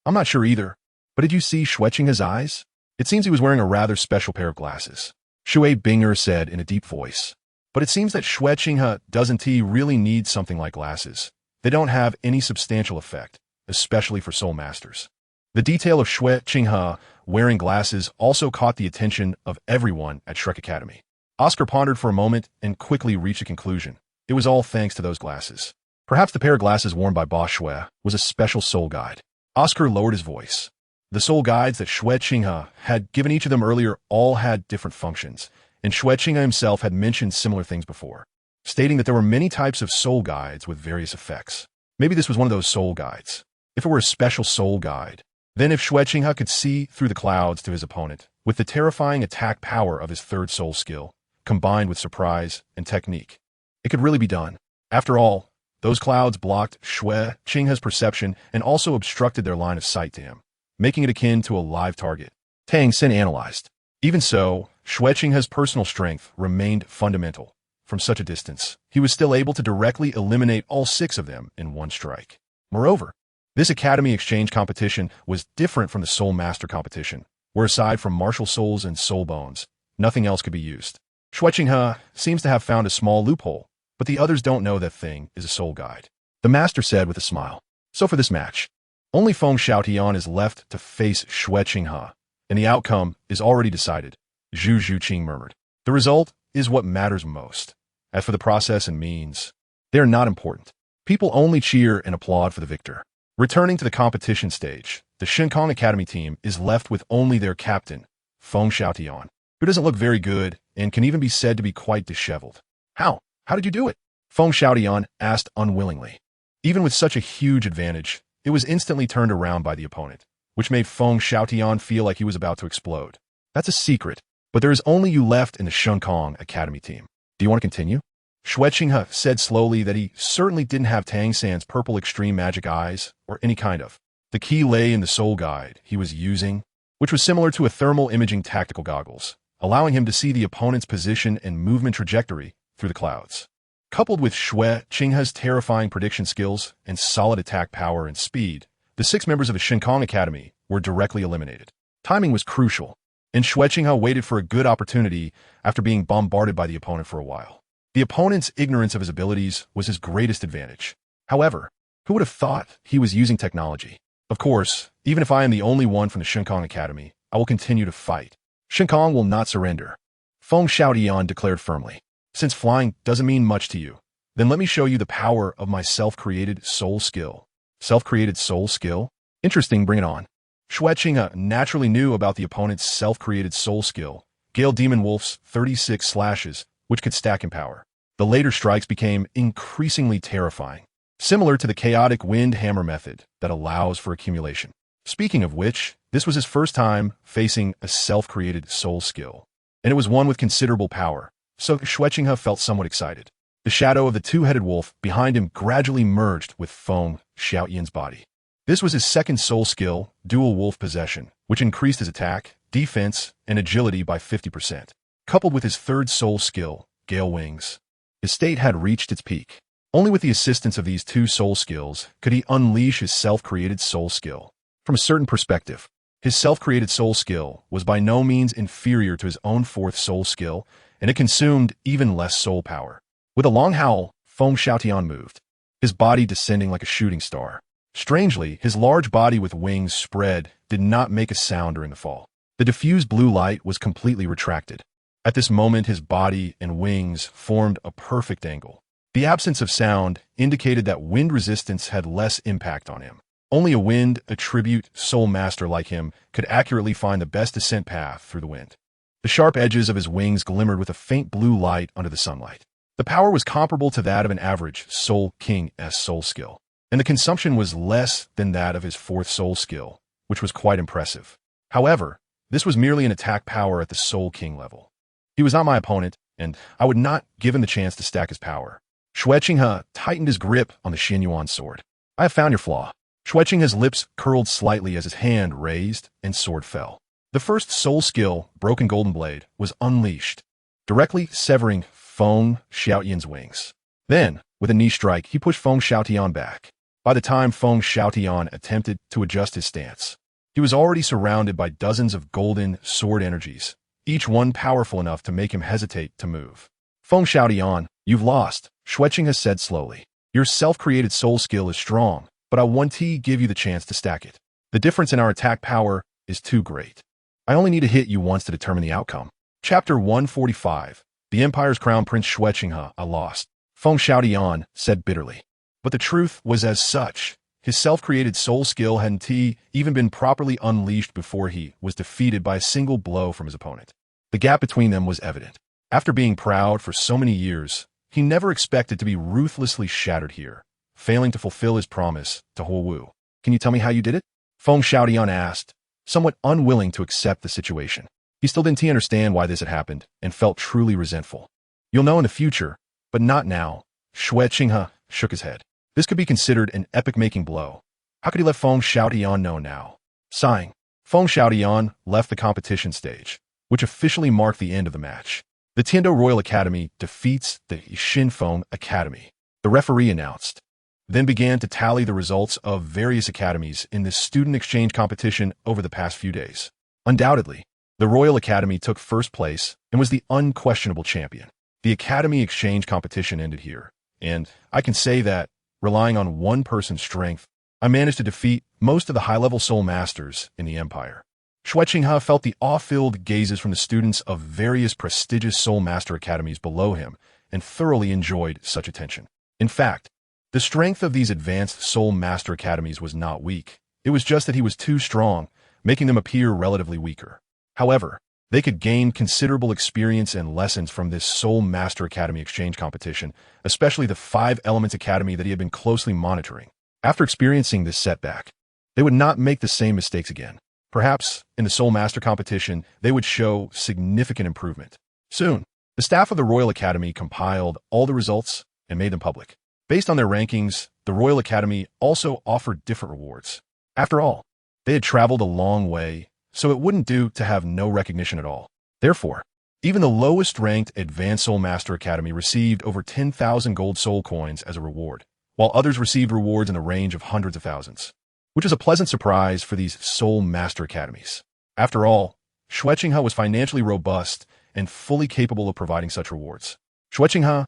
I'm not sure either. But did you see Xue Qinghe's eyes? It seems he was wearing a rather special pair of glasses. Xue Qinghe said in a deep voice. But it seems that Xue Qinghe doesn't really need something like glasses. They don't have any substantial effect, especially for soul masters. The detail of Xue Qinghe wearing glasses also caught the attention of everyone at Shrek Academy. Oscar pondered for a moment and quickly reached a conclusion. It was all thanks to those glasses. Perhaps the pair of glasses worn by Boss Xue was a special soul guide. Oscar lowered his voice. The soul guides that Xue Qinghe had given each of them earlier all had different functions, and Xue Qinghe himself had mentioned similar things before, stating that there were many types of soul guides with various effects. Maybe this was one of those soul guides. If it were a special soul guide, then if Xue Qinghe could see through the clouds to his opponent, with the terrifying attack power of his third soul skill, combined with surprise and technique, it could really be done. After all, those clouds blocked Xue Qinghe's perception and also obstructed their line of sight to him, making it akin to a live target. Tang Xin analyzed. Even so, Xue Qinghe's personal strength remained fundamental. From such a distance, he was still able to directly eliminate all 6 of them in one strike. Moreover, this Academy exchange competition was different from the Soul Master competition, where aside from martial souls and soul bones, nothing else could be used. Xue Qinghe seems to have found a small loophole, but the others don't know that thing is a soul guide. The master said with a smile. So for this match, only Feng Xiaotian is left to face Xue Qinghe, and the outcome is already decided, Zhu Zhuqing murmured. The result is what matters most. As for the process and means, they are not important. People only cheer and applaud for the victor. Returning to the competition stage, the Xingkang Academy team is left with only their captain, Feng Xiaotian, who doesn't look very good and can even be said to be quite disheveled. How did you do it? Feng Xiaotian asked unwillingly. Even with such a huge advantage, it was instantly turned around by the opponent, which made Feng Xiaotian feel like he was about to explode. That's a secret, but there is only you left in the Xingkang Academy team. Do you want to continue? Xue Qinghe said slowly that he certainly didn't have Tang San's purple extreme magic eyes, or any kind of. The key lay in the soul guide he was using, which was similar to a thermal imaging tactical goggles, allowing him to see the opponent's position and movement trajectory through the clouds. Coupled with Xue Qinghe's terrifying prediction skills and solid attack power and speed, the 6 members of the Xingkang Academy were directly eliminated. Timing was crucial, and Xue Qinghe waited for a good opportunity after being bombarded by the opponent for a while. The opponent's ignorance of his abilities was his greatest advantage. However, who would have thought he was using technology? Of course, even if I am the only one from the Xingkang Academy, I will continue to fight. Xingkang will not surrender, Feng Xiaotian declared firmly. Since flying doesn't mean much to you, then let me show you the power of my self-created soul skill. Self-created soul skill? Interesting, bring it on. Xue Qinghe naturally knew about the opponent's self-created soul skill, Gale Demon Wolf's 36 slashes, which could stack in power. The later strikes became increasingly terrifying, similar to the chaotic wind hammer method that allows for accumulation. Speaking of which, this was his first time facing a self-created soul skill, and it was one with considerable power, so Xue Qinghe felt somewhat excited. The shadow of the 2-headed wolf behind him gradually merged with Feng Xiaotian's body. This was his second soul skill, Dual Wolf Possession, which increased his attack, defense, and agility by 50%. Coupled with his third soul skill, Gale Wings, his state had reached its peak. Only with the assistance of these 2 soul skills could he unleash his self-created soul skill. From a certain perspective, his self-created soul skill was by no means inferior to his own 4th soul skill, and it consumed even less soul power. With a long howl, Feng Xiaotian moved, his body descending like a shooting star. Strangely, his large body with wings spread did not make a sound during the fall. The diffused blue light was completely retracted. At this moment, his body and wings formed a perfect angle. The absence of sound indicated that wind resistance had less impact on him. Only a wind attribute soul master like him could accurately find the best descent path through the wind. The sharp edges of his wings glimmered with a faint blue light under the sunlight. The power was comparable to that of an average Xue Qinghe's soul skill, and the consumption was less than that of his 4th soul skill, which was quite impressive. However, this was merely an attack power at the Soul King level. He was not my opponent, and I would not give him the chance to stack his power. Xue Qinghe tightened his grip on the Xuanyuan Sword. I have found your flaw. Xue Qinghe's lips curled slightly as his hand raised and sword fell. The first soul skill, Broken Golden Blade, was unleashed, directly severing Feng Xiaotian's wings. Then, with a knee strike, he pushed Feng Xiaotian back. By the time Feng Xiaotian attempted to adjust his stance, he was already surrounded by dozens of golden sword energies, each one powerful enough to make him hesitate to move. Feng Xiaotian, you've lost, Xue Qinghe said slowly. Your self-created soul skill is strong, but I want to give you the chance to stack it. The difference in our attack power is too great. I only need to hit you once to determine the outcome. Chapter 145. The Empire's Crown Prince Xue Qinghe, I lost. Feng Xiaotian said bitterly. But the truth was as such. His self-created soul skill hadn't even been properly unleashed before he was defeated by a single blow from his opponent. The gap between them was evident. After being proud for so many years, he never expected to be ruthlessly shattered here, failing to fulfill his promise to Huo Wu. Can you tell me how you did it? Feng Xiaotian asked, somewhat unwilling to accept the situation. He still didn't understand why this had happened and felt truly resentful. You'll know in the future, but not now. Xue Qinghe shook his head. This could be considered an epic-making blow. How could he let Feng Xiaotian know now? Sighing, Feng Xiaotian left the competition stage, which officially marked the end of the match. The Tiando Royal Academy defeats the Xinfeng Academy, the referee announced, then began to tally the results of various academies in this student exchange competition over the past few days. Undoubtedly, the Royal Academy took first place and was the unquestionable champion. The Academy exchange competition ended here, and I can say that, relying on one person's strength, I managed to defeat most of the high-level soul masters in the Empire. Xue Qinghe felt the awe-filled gazes from the students of various prestigious soul master academies below him and thoroughly enjoyed such attention. In fact, the strength of these advanced soul master academies was not weak. It was just that he was too strong, making them appear relatively weaker. However, they could gain considerable experience and lessons from this Soul Master Academy exchange competition, especially the 5 Elements Academy that he had been closely monitoring. After experiencing this setback, they would not make the same mistakes again. Perhaps, in the Soul Master competition, they would show significant improvement. Soon, the staff of the Royal Academy compiled all the results and made them public. Based on their rankings, the Royal Academy also offered different rewards. After all, they had traveled a long way, so it wouldn't do to have no recognition at all. Therefore, even the lowest-ranked Advanced Soul Master Academy received over 10,000 gold soul coins as a reward, while others received rewards in the range of hundreds of thousands, which is a pleasant surprise for these Soul Master Academies. After all, Xue Qinghe was financially robust and fully capable of providing such rewards. Xue Qinghe,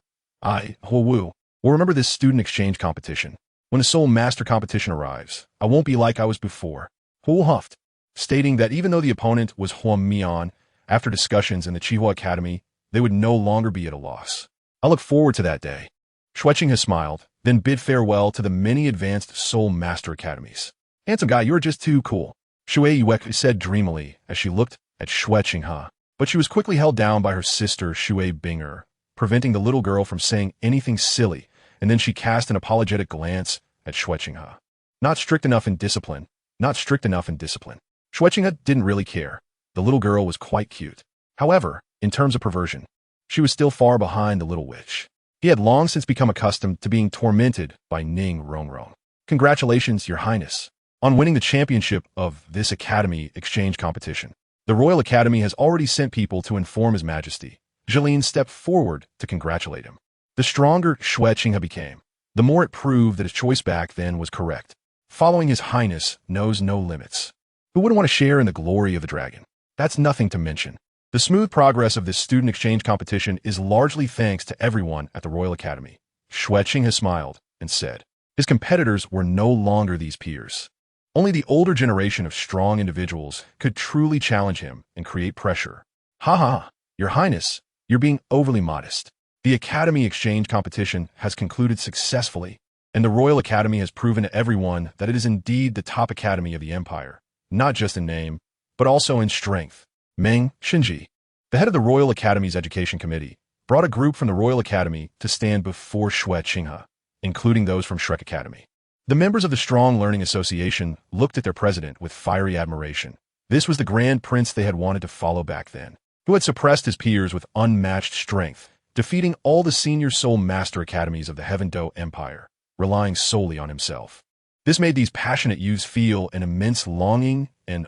Huo Wu, will remember this student exchange competition. When the Soul Master competition arrives, I won't be like I was before. Huo huffed, stating that even though the opponent was Huo Mian, after discussions in the Qihua Academy, they would no longer be at a loss. I look forward to that day. Xue Qinghe smiled, then bid farewell to the many advanced Soul Master Academies. Handsome guy, you're just too cool, Xue Qinghe said dreamily as she looked at Xue Qinghe. But she was quickly held down by her sister Xue Bing'er, preventing the little girl from saying anything silly, and then she cast an apologetic glance at Xue Qinghe. Not strict enough in discipline. Not strict enough in discipline. Xue Qinghe didn't really care. The little girl was quite cute. However, in terms of perversion, she was still far behind the little witch. He had long since become accustomed to being tormented by Ning Rongrong. Congratulations, Your Highness, on winning the championship of this Academy exchange competition. The Royal Academy has already sent people to inform His Majesty. Jeline stepped forward to congratulate him. The stronger Xue Qinghe became, the more it proved that his choice back then was correct. Following His Highness knows no limits. Who wouldn't want to share in the glory of the dragon? That's nothing to mention. The smooth progress of this student exchange competition is largely thanks to everyone at the Royal Academy. Xue Qinghe smiled and said, his competitors were no longer these peers. Only the older generation of strong individuals could truly challenge him and create pressure. Ha ha, Your Highness, you're being overly modest. The Academy exchange competition has concluded successfully, and the Royal Academy has proven to everyone that it is indeed the top academy of the Empire, not just in name, but also in strength. Meng Xinji, the head of the Royal Academy's Education Committee, brought a group from the Royal Academy to stand before Xue Qinghe, including those from Shrek Academy. The members of the Strong Learning Association looked at their president with fiery admiration. This was the grand prince they had wanted to follow back then, who had suppressed his peers with unmatched strength, defeating all the senior soul master academies of the Heaven Do Empire, relying solely on himself. This made these passionate youths feel an immense longing and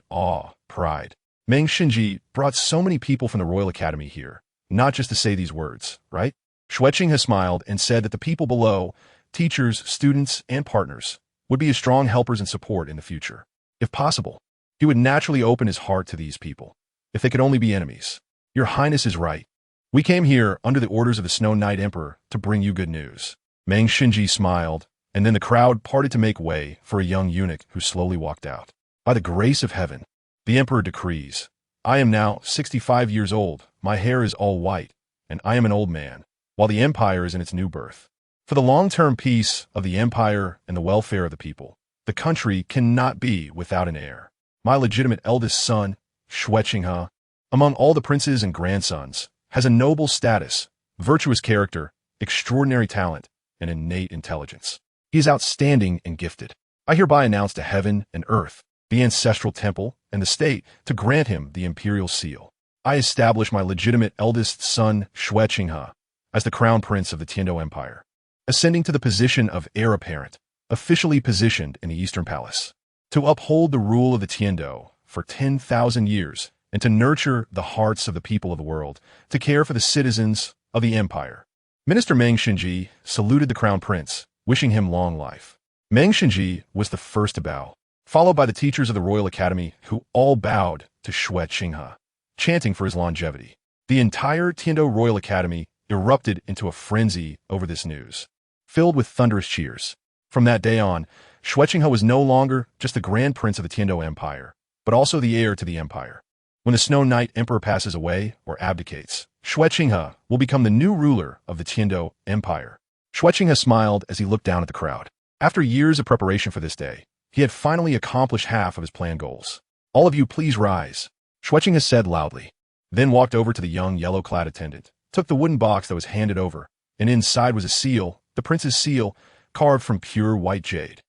pride. Meng Xinghe brought so many people from the Royal Academy here, not just to say these words, right? Xue Qinghe smiled and said that the people below, teachers, students, and partners, would be his strong helpers and support in the future. If possible, he would naturally open his heart to these people, if they could only be enemies. Your Highness is right. We came here under the orders of the Snow Knight Emperor to bring you good news. Meng Xinghe smiled, and then the crowd parted to make way for a young eunuch who slowly walked out. By the grace of heaven, the Emperor decrees, I am now 65 years old, my hair is all white, and I am an old man, while the Empire is in its new birth. For the long-term peace of the Empire and the welfare of the people, the country cannot be without an heir. My legitimate eldest son, Xue Qinghe, among all the princes and grandsons, has a noble status, virtuous character, extraordinary talent, and innate intelligence. He is outstanding and gifted. I hereby announce to heaven and earth, the ancestral temple, and the state to grant him the imperial seal. I establish my legitimate eldest son, Xue Qinghe, as the crown prince of the Tiando Empire, ascending to the position of heir apparent, officially positioned in the Eastern Palace, to uphold the rule of the Tiando for 10,000 years and to nurture the hearts of the people of the world, to care for the citizens of the empire. Minister Meng Xinghe saluted the crown prince, wishing him long life. Meng Xinghe was the first to bow, followed by the teachers of the Royal Academy, who all bowed to Xue Qinghe, chanting for his longevity. The entire Tiando Royal Academy erupted into a frenzy over this news, filled with thunderous cheers. From that day on, Xue Qinghe was no longer just the Grand Prince of the Tiando Empire, but also the heir to the empire. When the Snow Knight Emperor passes away or abdicates, Xue Qinghe will become the new ruler of the Tiando Empire. Xue Qinghe smiled as he looked down at the crowd. After years of preparation for this day, he had finally accomplished half of his planned goals. All of you please rise, Xue Qinghe said loudly, then walked over to the young yellow-clad attendant, took the wooden box that was handed over, and inside was a seal, the prince's seal, carved from pure white jade.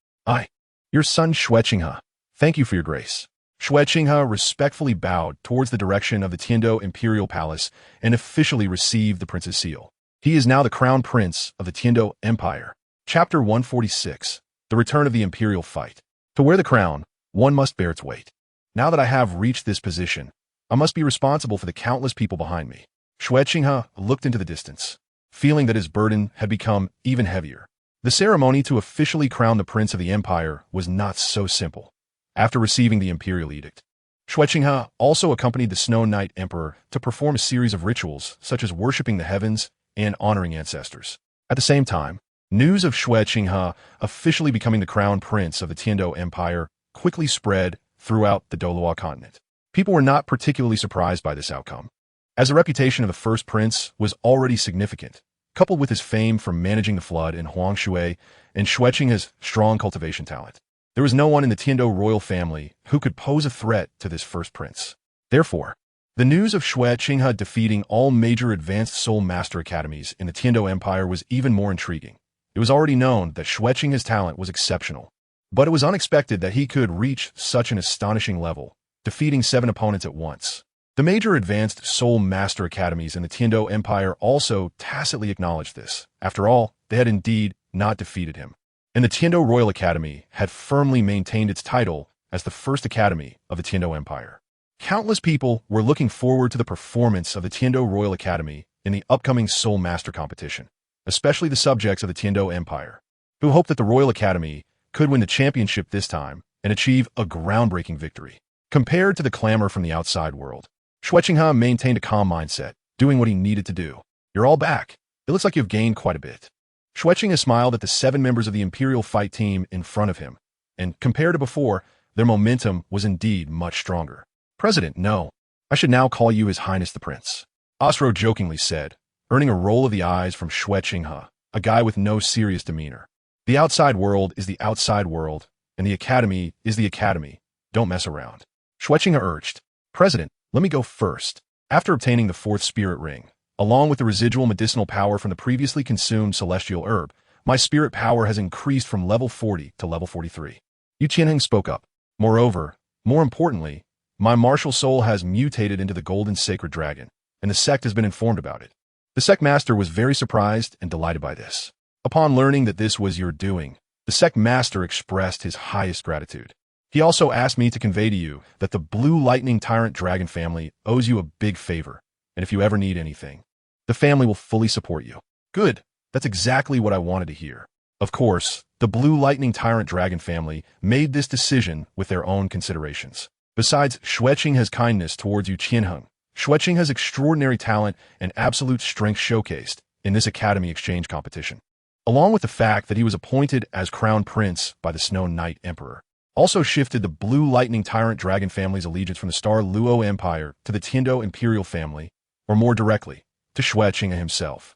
Your son Xue Qinghe, thank you for your grace. Xue Qinghe respectfully bowed towards the direction of the Tiando Imperial Palace and officially received the prince's seal. He is now the crown prince of the Tiando Empire. Chapter 146, The Return of the Imperial Fight. To wear the crown, one must bear its weight. Now that I have reached this position, I must be responsible for the countless people behind me. Xue Qinghe looked into the distance, feeling that his burden had become even heavier. The ceremony to officially crown the prince of the empire was not so simple. After receiving the imperial edict, Xue Qinghe also accompanied the Snow Knight Emperor to perform a series of rituals such as worshipping the heavens and honoring ancestors. At the same time, news of Xue Qinghe officially becoming the crown prince of the Tiando Empire quickly spread throughout the Douluo Continent. People were not particularly surprised by this outcome, as the reputation of the first prince was already significant, coupled with his fame for managing the flood in Huangshui and Xue Qinghe's strong cultivation talent. There was no one in the Tiando royal family who could pose a threat to this first prince. Therefore, the news of Xue Qinghe defeating all major advanced soul master academies in the Tiando Empire was even more intriguing. It was already known that Xue Qinghe's talent was exceptional, but it was unexpected that he could reach such an astonishing level, defeating 7 opponents at once. The major advanced soul master academies in the Tiando Empire also tacitly acknowledged this. After all, they had indeed not defeated him, and the Tiando Royal Academy had firmly maintained its title as the first academy of the Tiando Empire. Countless people were looking forward to the performance of the Tiando Royal Academy in the upcoming Soul Master competition, especially the subjects of the Tiando Empire, who hoped that the Royal Academy could win the championship this time and achieve a groundbreaking victory. Compared to the clamor from the outside world, Xue Qinghe maintained a calm mindset, doing what he needed to do. You're all back. It looks like you've gained quite a bit. Xue Qinghe smiled at the 7 members of the Imperial Fight team in front of him, and compared to before, their momentum was indeed much stronger. President, no. I should now call you His Highness the Prince, Osro jokingly said, earning a roll of the eyes from Xue Qinghe, a guy with no serious demeanor. The outside world is the outside world, and the academy is the academy. Don't mess around. Xue Qinghe urged. President, let me go first. After obtaining the 4th spirit ring, along with the residual medicinal power from the previously consumed celestial herb, My spirit power has increased from level 40 to level 43. Xue Qinghe spoke up. Moreover, more importantly, my martial soul has mutated into the golden sacred dragon, and the sect has been informed about it. The sect master was very surprised and delighted by this. Upon learning that this was your doing, the sect master expressed his highest gratitude. He also asked me to convey to you that the Blue Lightning Tyrant Dragon family owes you a big favor, and if you ever need anything, the family will fully support you. Good. That's exactly what I wanted to hear. Of course, the Blue Lightning Tyrant Dragon family made this decision with their own considerations. Besides Xue Qinghe's kindness towards Xue Qinghe, Xue Qinghe's extraordinary talent and absolute strength showcased in this academy exchange competition, along with the fact that he was appointed as Crown Prince by the Snow Knight Emperor, also shifted the Blue Lightning Tyrant Dragon family's allegiance from the Star Luo Empire to the Tiando Imperial family, or more directly, to Xue Qinghe himself.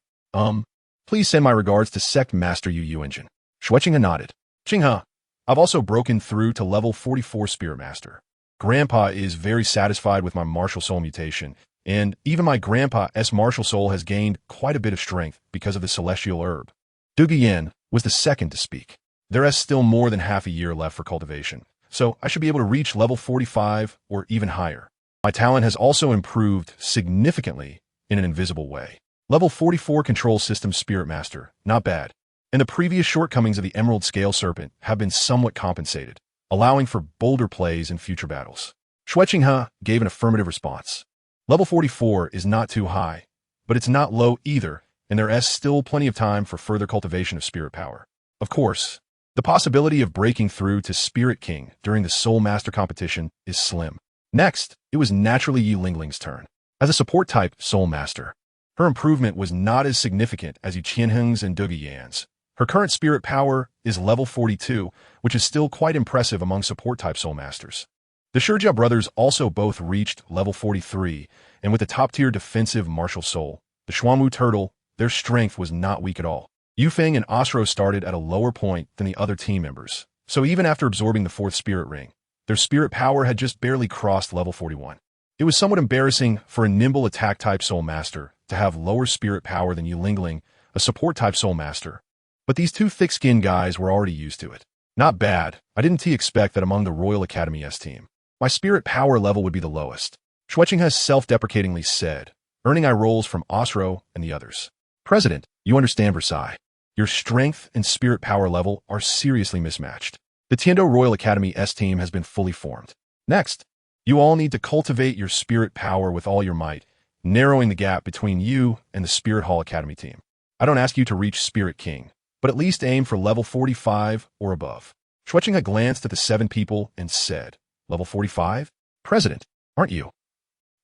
Please send my regards to Sect Master Yu Yuanjin. Xue Qinghe nodded. Qinghe, I've also broken through to level 44 Spirit Master. Grandpa is very satisfied with my martial soul mutation, and even my grandpa's martial soul has gained quite a bit of strength because of the celestial herb. Duguyan was the second to speak. There is still more than half a year left for cultivation, so I should be able to reach level 45 or even higher. My talent has also improved significantly in an invisible way. Level 44 Control System Spirit Master, not bad. And the previous shortcomings of the Emerald Scale Serpent have been somewhat compensated, allowing for bolder plays in future battles. Xue Qinghe gave an affirmative response. Level 44 is not too high, but it's not low either, and there is still plenty of time for further cultivation of spirit power. Of course, the possibility of breaking through to Spirit King during the Soul Master competition is slim. Next, it was naturally Yi Lingling's turn. As a support-type Soul Master, her improvement was not as significant as Xue Qinghe's and Duguyan's. Her current spirit power is level 42, which is still quite impressive among support-type Soul Masters. The Shijia brothers also both reached level 43, and with a top-tier defensive martial soul, the Xuanyuan Turtle, their strength was not weak at all. Yufeng and Osro started at a lower point than the other team members, so even after absorbing the fourth spirit ring, their spirit power had just barely crossed level 41. It was somewhat embarrassing for a nimble attack-type Soul Master to have lower spirit power than Yi Lingling, a support-type Soul Master, but these two thick-skinned guys were already used to it. Not bad. I didn't expect that among the Royal Academy's team, my spirit power level would be the lowest. Xue Qinghe self-deprecatingly said, earning eye rolls from Osro and the others. President, you understand Versailles. Your strength and spirit power level are seriously mismatched. The Tiando Royal Academy's team has been fully formed. Next, you all need to cultivate your spirit power with all your might, narrowing the gap between you and the Spirit Hall Academy team. I don't ask you to reach Spirit King, but at least aim for level 45 or above. Xue Qinghe glanced at the 7 people and said, Level 45? President, aren't you?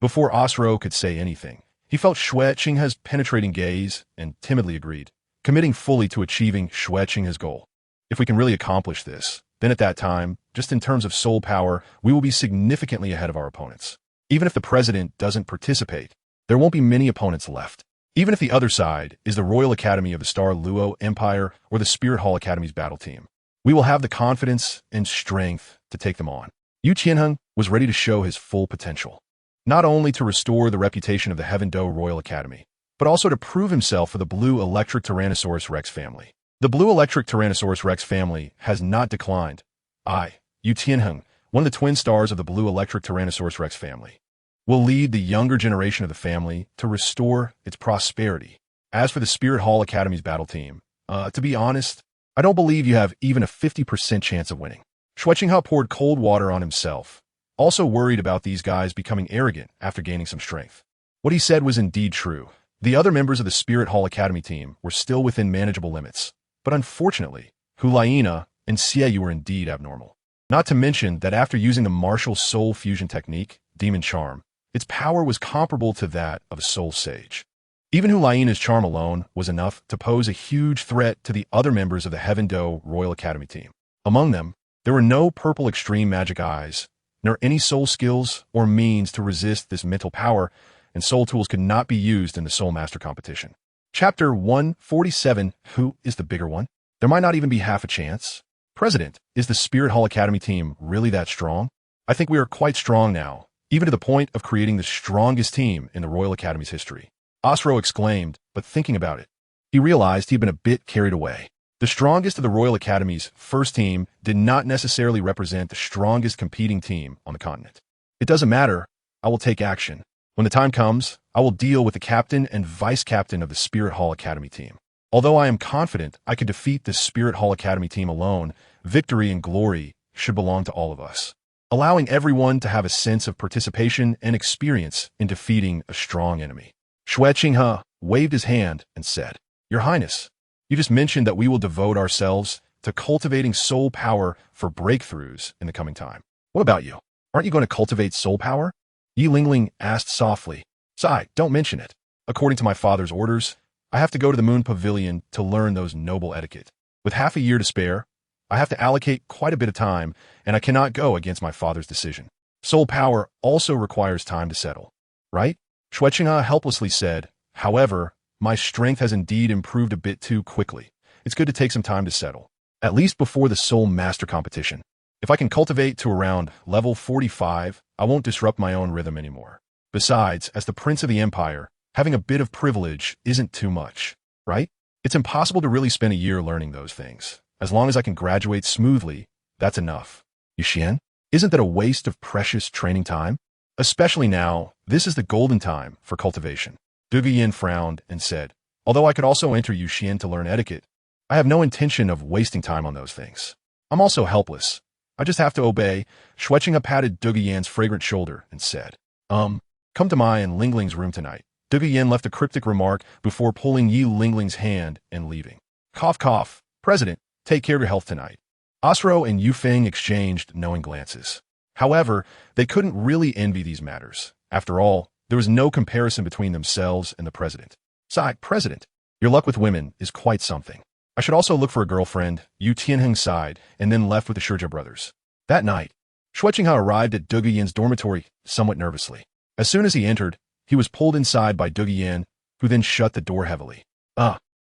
Before Osro could say anything, he felt Xue Qinghe's penetrating gaze and timidly agreed, committing fully to achieving Xue Qinghe's goal. If we can really accomplish this, then at that time, just in terms of soul power, we will be significantly ahead of our opponents. Even if the president doesn't participate, there won't be many opponents left. Even if the other side is the Royal Academy of the Star Luo Empire or the Spirit Hall Academy's battle team, we will have the confidence and strength to take them on. Xue Qinghe was ready to show his full potential, not only to restore the reputation of the Heaven Do Royal Academy, but also to prove himself for the Blue Electric Tyrannosaurus Rex family. The Blue Electric Tyrannosaurus Rex family has not declined. Xue Qinghe, one of the twin stars of the Blue Electric Tyrannosaurus Rex family, will lead the younger generation of the family to restore its prosperity. As for the Spirit Hall Academy's battle team, to be honest, I don't believe you have even a 50% chance of winning. Xue Qinghe poured cold water on himself, also worried about these guys becoming arrogant after gaining some strength. What he said was indeed true. The other members of the Spirit Hall Academy team were still within manageable limits, but unfortunately, Hulaina and Xie were indeed abnormal. Not to mention that after using the martial soul fusion technique, Demon Charm, its power was comparable to that of a soul sage. Even Hulaina's charm alone was enough to pose a huge threat to the other members of the Heaven Do Royal Academy team. Among them, there were no purple extreme magic eyes, nor any soul skills or means to resist this mental power, and soul tools could not be used in the Soul Master competition. Chapter 147, Who is the bigger one? There might not even be half a chance. President, is the Spirit Hall Academy team really that strong? I think we are quite strong now, even to the point of creating the strongest team in the Royal Academy's history. Osro exclaimed, but thinking about it, he realized he had been a bit carried away. The strongest of the Royal Academy's first team did not necessarily represent the strongest competing team on the continent. It doesn't matter. I will take action. When the time comes, I will deal with the captain and vice-captain of the Spirit Hall Academy team. Although I am confident I could defeat the Spirit Hall Academy team alone, victory and glory should belong to all of us, allowing everyone to have a sense of participation and experience in defeating a strong enemy. Xue Qinghe waved his hand and said, "Your Highness, you just mentioned that we will devote ourselves to cultivating soul power for breakthroughs in the coming time. What about you? Aren't you going to cultivate soul power?" Yi Lingling asked softly. "Sai, don't mention it. According to my father's orders, I have to go to the Moon Pavilion to learn those noble etiquette. With half a year to spare, I have to allocate quite a bit of time, and I cannot go against my father's decision. Soul power also requires time to settle, right?" Xue Qinghe helplessly said, "However, my strength has indeed improved a bit too quickly. It's good to take some time to settle, at least before the Soul Master competition. If I can cultivate to around level 45, I won't disrupt my own rhythm anymore. Besides, as the Prince of the Empire, having a bit of privilege isn't too much, right? It's impossible to really spend a year learning those things. As long as I can graduate smoothly, that's enough. Yuxian, isn't that a waste of precious training time? Especially now, this is the golden time for cultivation." Duguyan frowned and said, "Although I could also enter Yuxian to learn etiquette, I have no intention of wasting time on those things. I'm also helpless. I just have to obey." Xue Qinghe patted Duguyan's fragrant shoulder and said, "Come to my and Lingling's room tonight." Duguyan left a cryptic remark before pulling Yi Lingling's hand and leaving. Cough, cough. "President, take care of your health tonight." Osro and Yufeng exchanged knowing glances. However, they couldn't really envy these matters. After all, there was no comparison between themselves and the president. "Sai, President, your luck with women is quite something. I should also look for a girlfriend," Yu Tianheng sighed, and then left with the Shurja brothers. That night, Xue Qinghe arrived at Duguyan's dormitory somewhat nervously. As soon as he entered, he was pulled inside by Duguyan, who then shut the door heavily.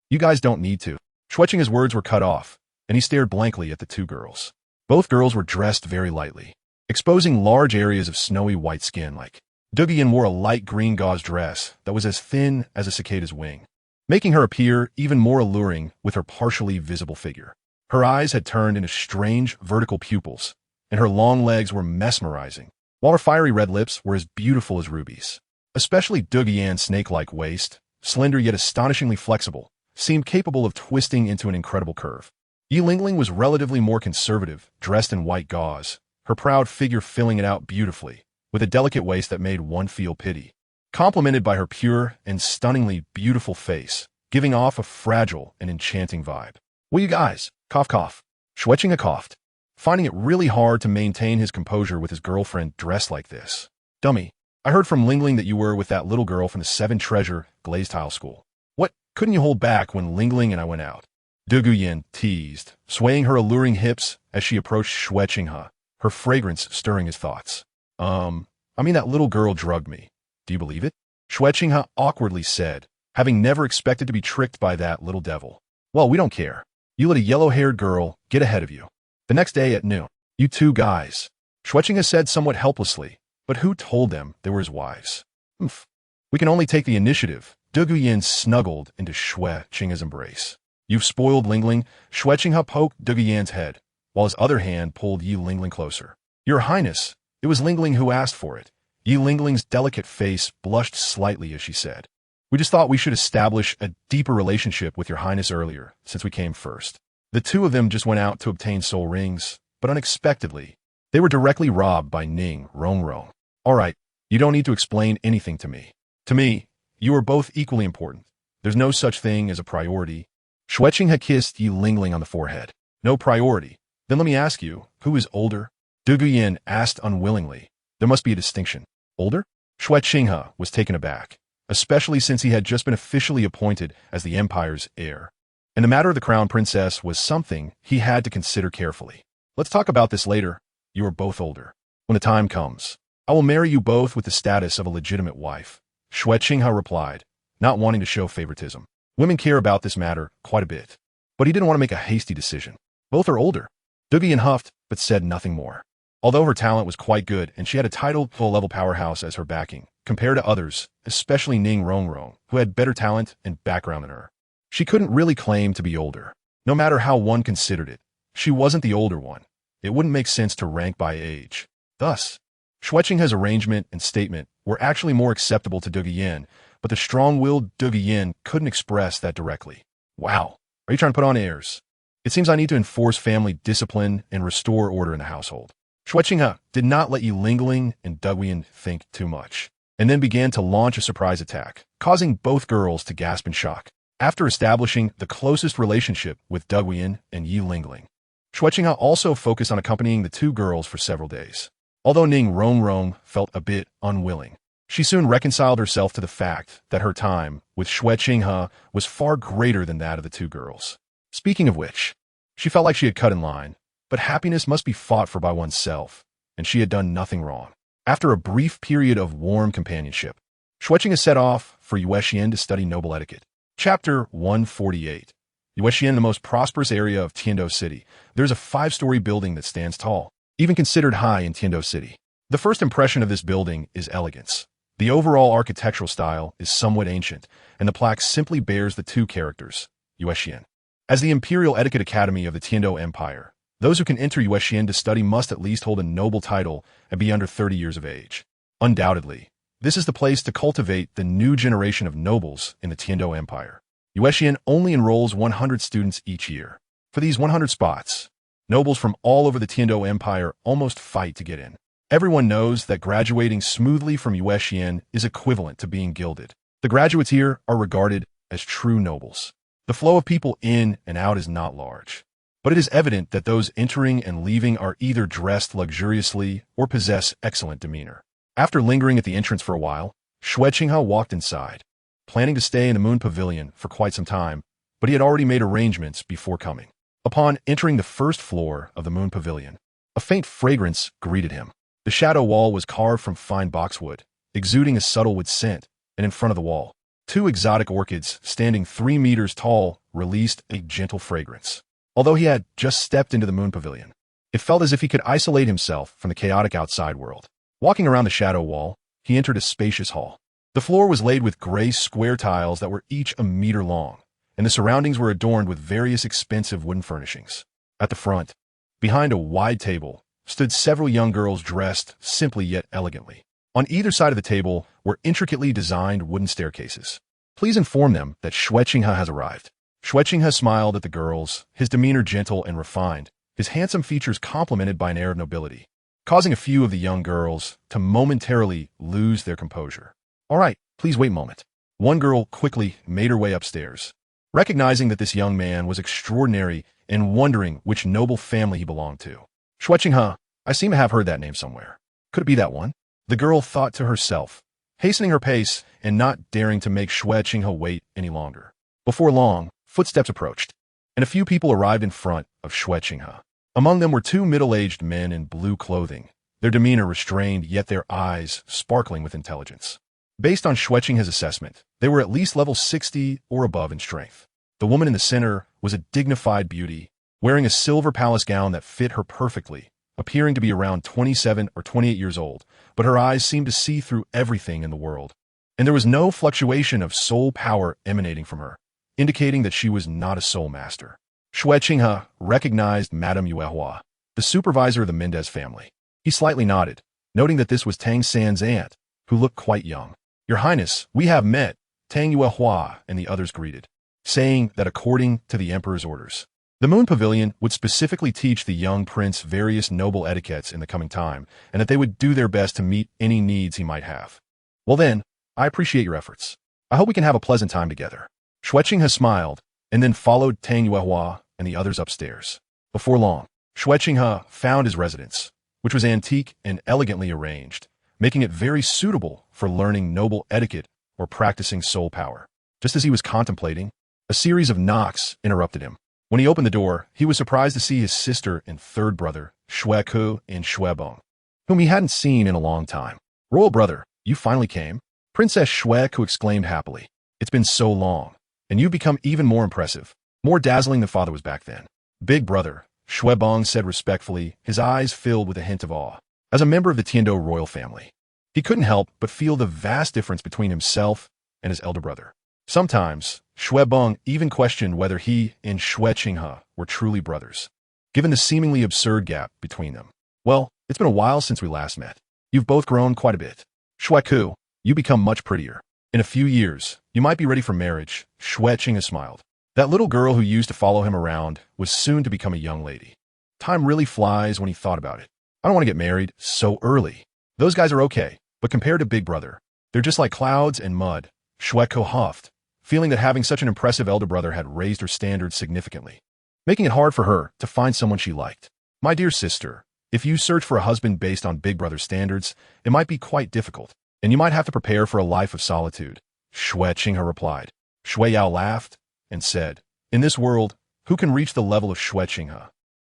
You guys don't need to." Xue Qinghe's words were cut off, and he stared blankly at the two girls. Both girls were dressed very lightly, exposing large areas of snowy white skin like. Duguyan wore a light green gauze dress that was as thin as a cicada's wing, making her appear even more alluring with her partially visible figure. Her eyes had turned into strange vertical pupils, and her long legs were mesmerizing, while her fiery red lips were as beautiful as rubies. Especially Duguyan's snake-like waist, slender yet astonishingly flexible, seemed capable of twisting into an incredible curve. Yi Lingling was relatively more conservative, dressed in white gauze, her proud figure filling it out beautifully, with a delicate waist that made one feel pity, complemented by her pure and stunningly beautiful face, giving off a fragile and enchanting vibe. "Well, you guys, cough, cough." Xue Qinghe coughed, finding it really hard to maintain his composure with his girlfriend dressed like this. "Dummy, I heard from Lingling that you were with that little girl from the Seven Treasure Glazed Tile School. What, couldn't you hold back when Lingling and I went out?" Duguyan teased, swaying her alluring hips as she approached Xue Qinghe, her fragrance stirring his thoughts. I mean that little girl drugged me. Do you believe it?" Xue Qinghe awkwardly said, having never expected to be tricked by that little devil. "Well, we don't care. You let a yellow-haired girl get ahead of you. The next day at noon, you two guys." Xue Qinghe said somewhat helplessly, but who told them they were his wives? We can only take the initiative." Duguyan snuggled into Xue Qinghe's embrace. "You've spoiled Lingling." Xue Qinghe poked Duguyan's head, while his other hand pulled Yi Lingling closer. "Your Highness, it was Lingling who asked for it." Yi Lingling's delicate face blushed slightly as she said, "We just thought we should establish a deeper relationship with your Highness earlier, since we came first." The two of them just went out to obtain soul rings, but unexpectedly, they were directly robbed by Ning Rongrong. "All right, you don't need to explain anything to me. To me, you are both equally important. There's no such thing as a priority." Xue Qinghe kissed Yi Lingling on the forehead. "No priority? Then let me ask you, who is older?" Duguyan asked unwillingly. There must be a distinction. Older? Xue Qinghe was taken aback, especially since he had just been officially appointed as the Empire's heir. And the matter of the crown princess was something he had to consider carefully. "Let's talk about this later. You are both older. When the time comes, I will marry you both with the status of a legitimate wife," Xue Qinghe replied, not wanting to show favoritism. Women care about this matter quite a bit. But he didn't want to make a hasty decision. Both are older. Duguyan huffed, but said nothing more. Although her talent was quite good and she had a titled full-level powerhouse as her backing, compared to others, especially Ning Rongrong, who had better talent and background than her, she couldn't really claim to be older. No matter how one considered it, she wasn't the older one. It wouldn't make sense to rank by age. Thus, Xue Qinghe's arrangement and statement were actually more acceptable to Douluo Yin, but the strong-willed Douluo Yin couldn't express that directly. Wow, are you trying to put on airs? It seems I need to enforce family discipline and restore order in the household. Xue Qinghe did not let Yingling and Douluo Yin think too much, and then began to launch a surprise attack, causing both girls to gasp in shock. After establishing the closest relationship with Douluo Yin and Yingling, Xue Qinghe also focused on accompanying the two girls for several days. Although Ning Rongrong felt a bit unwilling, she soon reconciled herself to the fact that her time with Xue Qinghe was far greater than that of the two girls. Speaking of which, she felt like she had cut in line, but happiness must be fought for by oneself, and she had done nothing wrong. After a brief period of warm companionship, Xue Qinghe set off for Yuexian to study noble etiquette. Chapter 148. Yuexian, the most prosperous area of Tiando City. There's a 5-story building that stands tall, even considered high in Tiando City. The first impression of this building is elegance. The overall architectural style is somewhat ancient, and the plaque simply bears the two characters, Yuexian. As the Imperial Etiquette Academy of the Tiando Empire, those who can enter Yuexian to study must at least hold a noble title and be under 30 years of age. Undoubtedly, this is the place to cultivate the new generation of nobles in the Tiando Empire. Yuexian only enrolls 100 students each year. For these 100 spots, nobles from all over the Tiando Empire almost fight to get in. Everyone knows that graduating smoothly from Yuexian is equivalent to being gilded. The graduates here are regarded as true nobles. The flow of people in and out is not large, but it is evident that those entering and leaving are either dressed luxuriously or possess excellent demeanor. After lingering at the entrance for a while, Xue Qinghe walked inside, planning to stay in the Moon Pavilion for quite some time, but he had already made arrangements before coming. Upon entering the first floor of the Moon Pavilion, a faint fragrance greeted him. The shadow wall was carved from fine boxwood, exuding a subtle wood scent, and in front of the wall, 2 exotic orchids standing 3 meters tall released a gentle fragrance. Although he had just stepped into the Moon Pavilion, it felt as if he could isolate himself from the chaotic outside world. Walking around the shadow wall, he entered a spacious hall. The floor was laid with gray square tiles that were each a meter long, and the surroundings were adorned with various expensive wooden furnishings. At the front, behind a wide table, stood several young girls dressed simply yet elegantly. On either side of the table were intricately designed wooden staircases. Please inform them that Xue Qinghe has arrived. Xue Qinghe smiled at the girls, his demeanor gentle and refined, his handsome features complemented by an air of nobility, causing a few of the young girls to momentarily lose their composure. All right, please wait a moment. One girl quickly made her way upstairs, recognizing that this young man was extraordinary and wondering which noble family he belonged to. Xue Qinghe, I seem to have heard that name somewhere. Could it be that one? The girl thought to herself, hastening her pace and not daring to make Xue Qinghe wait any longer. Before long, footsteps approached, and a few people arrived in front of Xue Qinghe. Among them were 2 middle-aged men in blue clothing, their demeanor restrained yet their eyes sparkling with intelligence. Based on Xue Qinghe's assessment, they were at least level 60 or above in strength. The woman in the center was a dignified beauty, wearing a silver palace gown that fit her perfectly, appearing to be around 27 or 28 years old, but her eyes seemed to see through everything in the world, and there was no fluctuation of soul power emanating from her, indicating that she was not a soulmaster. Xue Qinghe recognized Madame Yuehua, the supervisor of the Mendez family. He slightly nodded, noting that this was Tang San's aunt, who looked quite young. Your Highness, we have met, Tang Yuehua and the others greeted, saying that according to the Emperor's orders, the Moon Pavilion would specifically teach the young prince various noble etiquettes in the coming time, and that they would do their best to meet any needs he might have. Well then, I appreciate your efforts. I hope we can have a pleasant time together. Xue Qinghe smiled, and then followed Tang Yuehua and the others upstairs. Before long, Xue Qinghe found his residence, which was antique and elegantly arranged, making it very suitable for learning noble etiquette or practicing soul power. Just as he was contemplating, a series of knocks interrupted him. When he opened the door, he was surprised to see his sister and third brother, Xue Qinghe and Xue Bong, whom he hadn't seen in a long time. Royal brother, you finally came? Princess Xue Qinghe exclaimed happily. It's been so long, and you've become even more impressive, more dazzling than father was back then. Big brother, Xue Bong said respectfully, his eyes filled with a hint of awe. As a member of the Tiando royal family, he couldn't help but feel the vast difference between himself and his elder brother. Sometimes, Xue Beng even questioned whether he and Xue Qinghe were truly brothers, given the seemingly absurd gap between them. Well, it's been a while since we last met. You've both grown quite a bit. Xue Qinghe, you become much prettier. In a few years, you might be ready for marriage, Xue Qinghe smiled. That little girl who used to follow him around was soon to become a young lady. Time really flies when he thought about it. I don't want to get married so early. Those guys are okay, but compared to Big Brother, they're just like clouds and mud. Xue Qinghe huffed, feeling that having such an impressive elder brother had raised her standards significantly, making it hard for her to find someone she liked. My dear sister, if you search for a husband based on Big Brother's standards, it might be quite difficult, and you might have to prepare for a life of solitude, Xue Qinghe replied. Xue Yao laughed and said, in this world, who can reach the level of Xue Qinghe?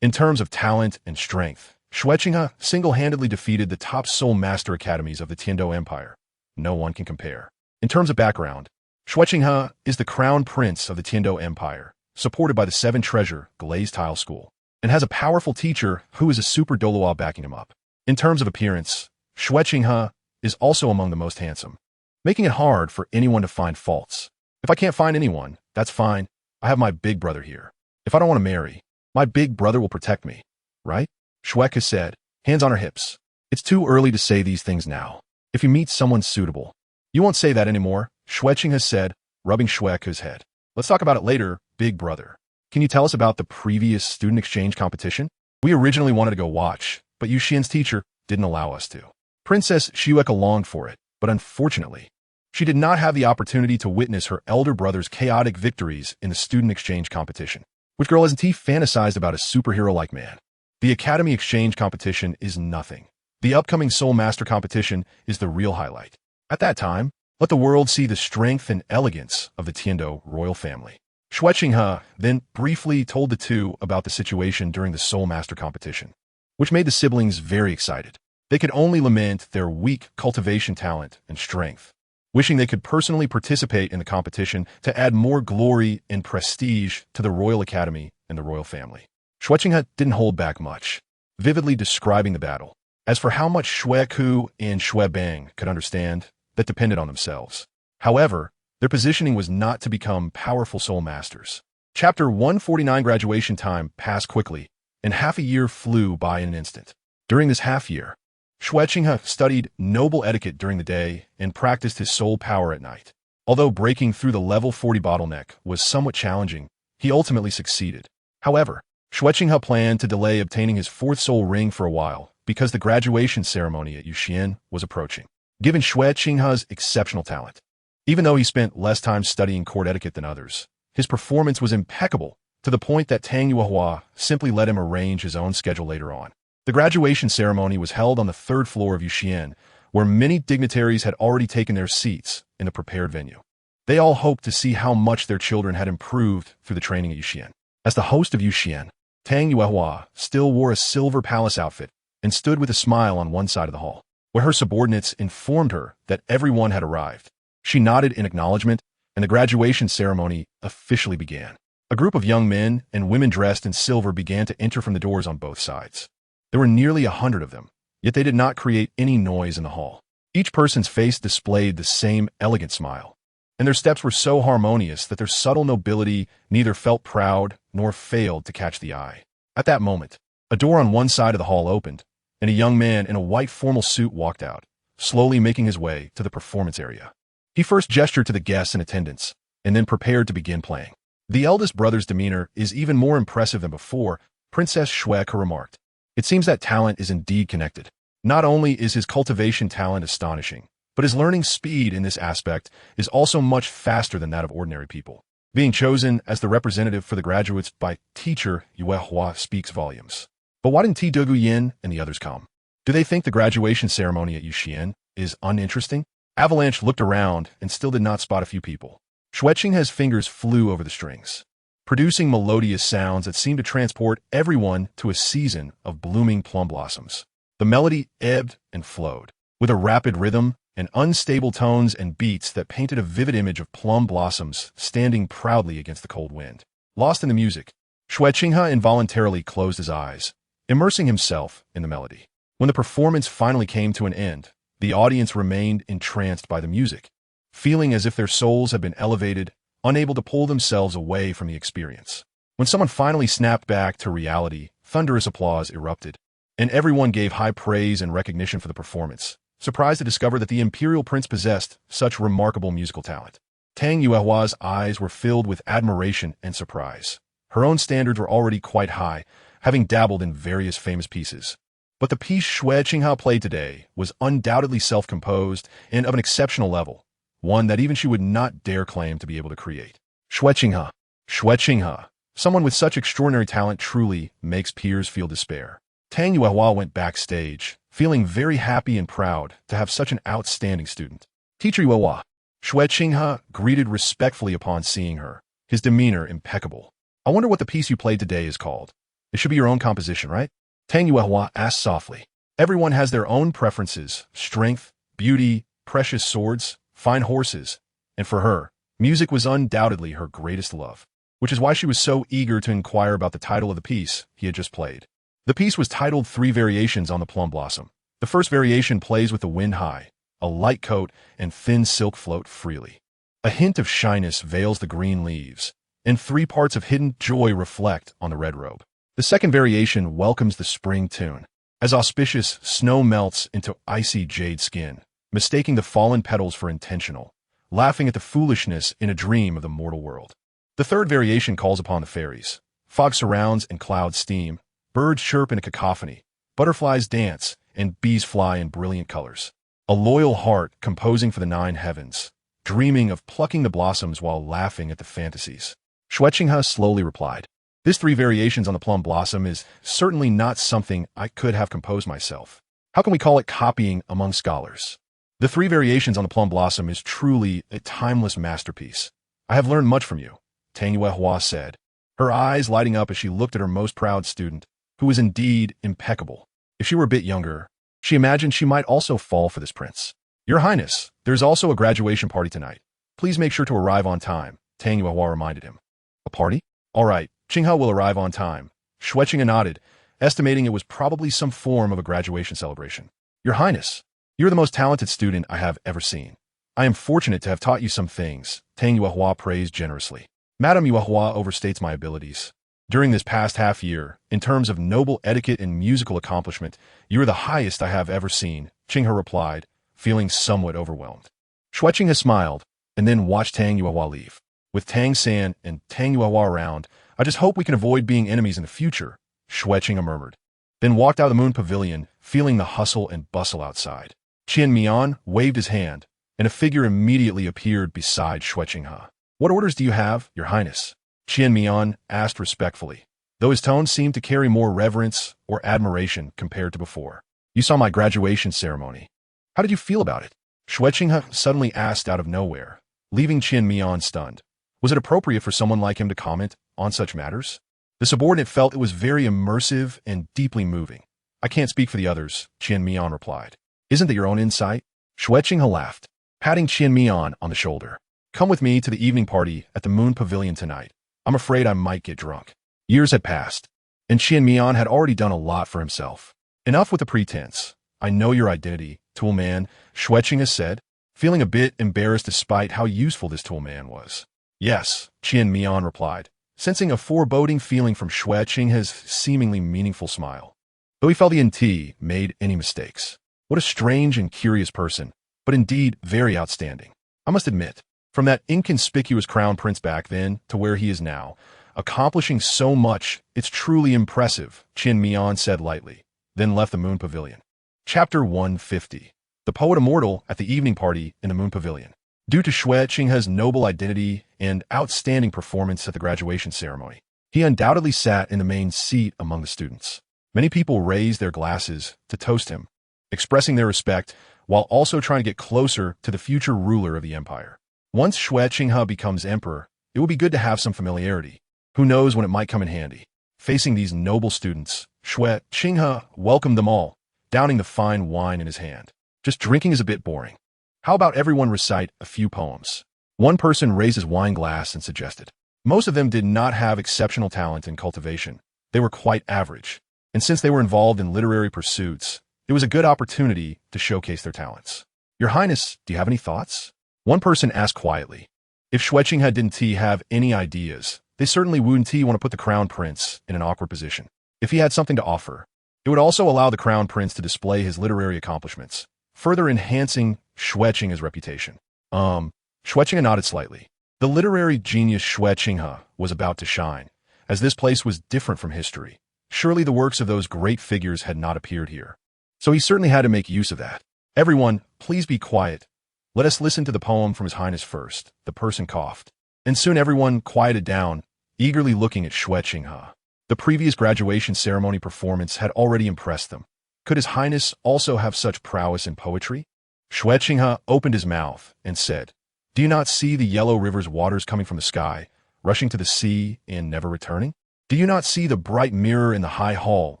In terms of talent and strength, Xue Qinghe single-handedly defeated the top soulmaster academies of the Tiando Empire. No one can compare. In terms of background, Xue Qinghe is the crown prince of the Tiando Empire, supported by the 7 treasure glazed tile school, and has a powerful teacher who is a super Douluo backing him up. In terms of appearance, Xue Qinghe is also among the most handsome, making it hard for anyone to find faults. If I can't find anyone, that's fine. I have my big brother here. If I don't want to marry, my big brother will protect me, right? Xue Qinghe said, hands on her hips. It's too early to say these things now. If you meet someone suitable, you won't say that anymore, Xue Qinghe said, rubbing Xue Qinghe's head. Let's talk about it later, big brother. Can you tell us about the previous student exchange competition? We originally wanted to go watch, but Yu Xian's teacher didn't allow us to. Princess Xue Qinghe longed for it, but unfortunately, she did not have the opportunity to witness her elder brother's chaotic victories in the student exchange competition. Which girl hasn't fantasized about a superhero-like man? The Academy exchange competition is nothing. The upcoming Soul Master competition is the real highlight. At that time, let the world see the strength and elegance of the Tiando royal family. Xue Qinghe then briefly told the two about the situation during the Soul Master competition, which made the siblings very excited. They could only lament their weak cultivation talent and strength, wishing they could personally participate in the competition to add more glory and prestige to the Royal Academy and the royal family. Xue Qinghe didn't hold back much, vividly describing the battle. As for how much Xue Qinghe and Xue Beng could understand, that depended on themselves. However, their positioning was not to become powerful soul masters. Chapter 149 graduation time passed quickly, and half a year flew by in an instant. During this half year, Xue Qinghe studied noble etiquette during the day and practiced his soul power at night. Although breaking through the level 40 bottleneck was somewhat challenging, he ultimately succeeded. However, Xue Qinghe planned to delay obtaining his 4th soul ring for a while because the graduation ceremony at Yuxian was approaching. Given Xue Qinghe's exceptional talent, even though he spent less time studying court etiquette than others, his performance was impeccable to the point that Tang Yuehua simply let him arrange his own schedule later on. The graduation ceremony was held on the 3rd floor of Yuxian, where many dignitaries had already taken their seats in the prepared venue. They all hoped to see how much their children had improved through the training at Yuxian. As the host of Yuxian, Tang Yuehua still wore a silver palace outfit and stood with a smile on one side of the hall, where her subordinates informed her that everyone had arrived. She nodded in acknowledgement, and the graduation ceremony officially began. A group of young men and women dressed in silver began to enter from the doors on both sides. There were nearly 100 of them, yet they did not create any noise in the hall. Each person's face displayed the same elegant smile, and their steps were so harmonious that their subtle nobility neither felt proud nor failed to catch the eye. At that moment, a door on one side of the hall opened, and a young man in a white formal suit walked out, slowly making his way to the performance area. He first gestured to the guests in attendance, and then prepared to begin playing. The eldest brother's demeanor is even more impressive than before, Princess Xue Qinghe remarked. It seems that talent is indeed connected. Not only is his cultivation talent astonishing, but his learning speed in this aspect is also much faster than that of ordinary people. Being chosen as the representative for the graduates by teacher Yuehua speaks volumes. But why didn't T. Dugu Yin and the others come? Do they think the graduation ceremony at Yuxian is uninteresting? Avalanche looked around and still did not spot a few people. Xue Qinghe's fingers flew over the strings, producing melodious sounds that seemed to transport everyone to a season of blooming plum blossoms. The melody ebbed and flowed, with a rapid rhythm and unstable tones and beats that painted a vivid image of plum blossoms standing proudly against the cold wind. Lost in the music, Xue Qinghe involuntarily closed his eyes, immersing himself in the melody. When the performance finally came to an end, the audience remained entranced by the music, feeling as if their souls had been elevated, unable to pull themselves away from the experience. When someone finally snapped back to reality, thunderous applause erupted, and everyone gave high praise and recognition for the performance, surprised to discover that the imperial prince possessed such remarkable musical talent. Tang Yuehua's eyes were filled with admiration and surprise. Her own standards were already quite high, having dabbled in various famous pieces. But the piece Xue Qinghe played today was undoubtedly self-composed and of an exceptional level, one that even she would not dare claim to be able to create. Xue Qinghe. Xue Qinghe. Someone with such extraordinary talent truly makes peers feel despair. Tang Yuehua went backstage, feeling very happy and proud to have such an outstanding student. Teacher Yuehua. Xue Qinghe greeted respectfully upon seeing her, his demeanor impeccable. I wonder what the piece you played today is called. It should be your own composition, right? Tang Yuehua asked softly. Everyone has their own preferences: strength, beauty, precious swords, fine horses. And for her, music was undoubtedly her greatest love, which is why she was so eager to inquire about the title of the piece he had just played. The piece was titled Three Variations on the Plum Blossom. The first variation plays with the wind high, a light coat and thin silk float freely. A hint of shyness veils the green leaves, and 3 parts of hidden joy reflect on the red robe. The second variation welcomes the spring tune. As auspicious, snow melts into icy jade skin, mistaking the fallen petals for intentional, laughing at the foolishness in a dream of the mortal world. The third variation calls upon the fairies. Fog surrounds and clouds steam, birds chirp in a cacophony, butterflies dance, and bees fly in brilliant colors. A loyal heart composing for the 9 heavens, dreaming of plucking the blossoms while laughing at the fantasies. Xue Qinghe slowly replied. This 3 variations on the plum blossom is certainly not something I could have composed myself. How can we call it copying among scholars? The 3 variations on the plum blossom is truly a timeless masterpiece. I have learned much from you, Tang Yuehua said, her eyes lighting up as she looked at her most proud student, who was indeed impeccable. If she were a bit younger, she imagined she might also fall for this prince. Your Highness, there's also a graduation party tonight. Please make sure to arrive on time, Tang Yuehua reminded him. A party? All right, Qinghe will arrive on time. Xue Qinghe nodded, estimating it was probably some form of a graduation celebration. Your Highness, you're the most talented student I have ever seen. I am fortunate to have taught you some things, Tang Yuehua praised generously. Madame Yuehua overstates my abilities. During this past half year, in terms of noble etiquette and musical accomplishment, you are the highest I have ever seen, Qinghe replied, feeling somewhat overwhelmed. Xue Qinghe smiled, and then watched Tang Yuehua leave. With Tang San and Tang Yuehua around, I just hope we can avoid being enemies in the future, Xue Qinghe murmured, then walked out of the moon pavilion, feeling the hustle and bustle outside. Qian Mian waved his hand, and a figure immediately appeared beside Xue Qinghe. What orders do you have, Your Highness? Qian Mian asked respectfully, though his tone seemed to carry more reverence or admiration compared to before. You saw my graduation ceremony. How did you feel about it? Xue Qinghe suddenly asked out of nowhere, leaving Qian Mian stunned. Was it appropriate for someone like him to comment on such matters? The subordinate felt it was very immersive and deeply moving. I can't speak for the others, Qian Mian replied. Isn't that your own insight? Xue Qinghe laughed, patting Qian Mian on the shoulder. Come with me to the evening party at the moon pavilion tonight. I'm afraid I might get drunk. Years had passed, and Qian Mian had already done a lot for himself. Enough with the pretense. I know your identity, tool man, Xue Qinghe said, feeling a bit embarrassed despite how useful this tool man was. Yes, Qian Mian replied, sensing a foreboding feeling from Xue Qinghe's seemingly meaningful smile. Though he felt the NT made any mistakes. What a strange and curious person, but indeed very outstanding. I must admit, from that inconspicuous crown prince back then to where he is now, accomplishing so much, it's truly impressive, Qian Mian said lightly, then left the moon pavilion. Chapter 150. The Poet Immortal at the evening party in the moon pavilion. Due to Xue Qinghe's noble identity and outstanding performance at the graduation ceremony, he undoubtedly sat in the main seat among the students. Many people raised their glasses to toast him, expressing their respect while also trying to get closer to the future ruler of the empire. Once Xue Qinghe becomes emperor, it will be good to have some familiarity. Who knows when it might come in handy. Facing these noble students, Xue Qinghe welcomed them all, downing the fine wine in his hand. Just drinking is a bit boring. How about everyone recite a few poems? One person raised his wine glass and suggested. Most of them did not have exceptional talent in cultivation. They were quite average. And since they were involved in literary pursuits, it was a good opportunity to showcase their talents. Your Highness, do you have any thoughts? One person asked quietly. If Xue Qinghe didn't have any ideas, they certainly wouldn't want to put the crown prince in an awkward position. If he had something to offer, it would also allow the crown prince to display his literary accomplishments, further enhancing Xue Qinghe's reputation. Xue Qinghe nodded slightly. The literary genius Xue Qinghe was about to shine, as this place was different from history. Surely the works of those great figures had not appeared here. So he certainly had to make use of that. Everyone, please be quiet. Let us listen to the poem from His Highness first, the person coughed. And soon everyone quieted down, eagerly looking at Xue Qinghe. The previous graduation ceremony performance had already impressed them. Could His Highness also have such prowess in poetry? Xue Qinghe opened his mouth and said, "Do you not see the yellow river's waters coming from the sky, rushing to the sea and never returning? Do you not see the bright mirror in the high hall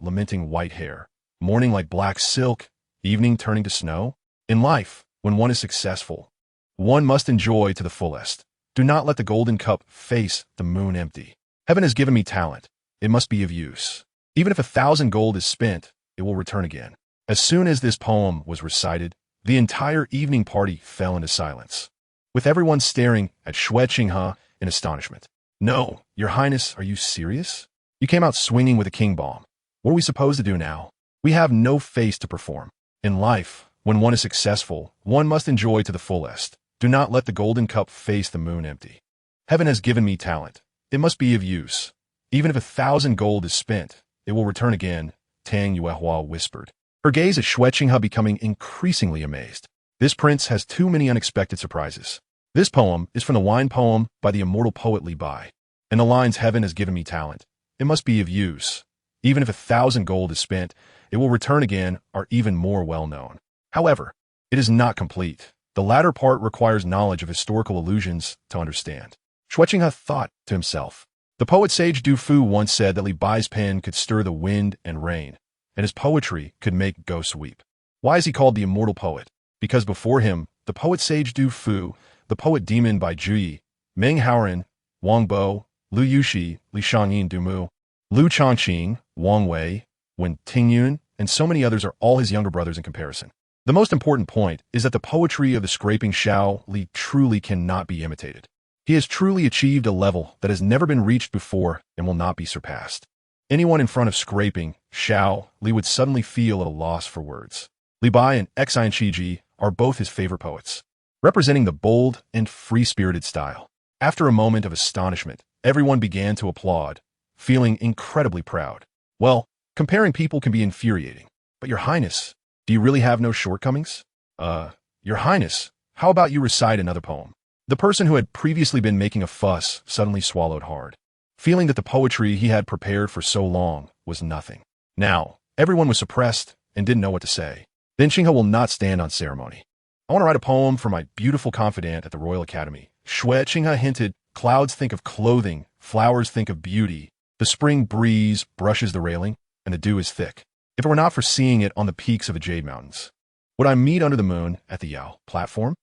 lamenting white hair, morning like black silk, evening turning to snow? In life, when one is successful, one must enjoy to the fullest. Do not let the golden cup face the moon empty. Heaven has given me talent. It must be of use. Even if 1,000 gold is spent, it will return again." As soon as this poem was recited, the entire evening party fell into silence, with everyone staring at Xue Qinghe in astonishment. "No, Your Highness, are you serious? You came out swinging with a king bomb. What are we supposed to do now? We have no face to perform. In life, when one is successful, one must enjoy to the fullest. Do not let the golden cup face the moon empty. Heaven has given me talent. It must be of use. Even if 1,000 gold is spent, it will return again," Tang Yuehua whispered, her gaze at Xue Qinghe becoming increasingly amazed. This prince has too many unexpected surprises. This poem is from the wine poem by the immortal poet Li Bai, and the lines "Heaven has given me talent. It must be of use. Even if 1,000 gold is spent, it will return again," are even more well known. However, it is not complete. The latter part requires knowledge of historical allusions to understand. Xue Qinghe thought to himself. The poet sage Du Fu once said that Li Bai's pen could stir the wind and rain, and his poetry could make ghosts weep. Why is he called the immortal poet? Because before him, the poet sage Du Fu, the poet demon by Zhu Yi, Meng Haoren, Wang Bo, Lu Yuxi, Li Shangyin Dumu, Lu Chongqing, Wang Wei, Wen Tingyun, and so many others are all his younger brothers in comparison. The most important point is that the poetry of the scraping Xiao Li truly cannot be imitated. He has truly achieved a level that has never been reached before and will not be surpassed. Anyone in front of scraping Xiao Li would suddenly feel at a loss for words. Li Bai and Xian Qiji are both his favorite poets, representing the bold and free-spirited style. After a moment of astonishment, everyone began to applaud, feeling incredibly proud. Well, comparing people can be infuriating. But Your Highness, do you really have no shortcomings? Your Highness, how about you recite another poem? The person who had previously been making a fuss suddenly swallowed hard, feeling that the poetry he had prepared for so long was nothing. Now, everyone was suppressed and didn't know what to say. Then Qinghe will not stand on ceremony. "I want to write a poem for my beautiful confidant at the Royal Academy." Xue Qinghe hinted, "Clouds think of clothing, flowers think of beauty. The spring breeze brushes the railing, and the dew is thick. If it were not for seeing it on the peaks of the Jade Mountains, would I meet under the moon at the Yao platform?"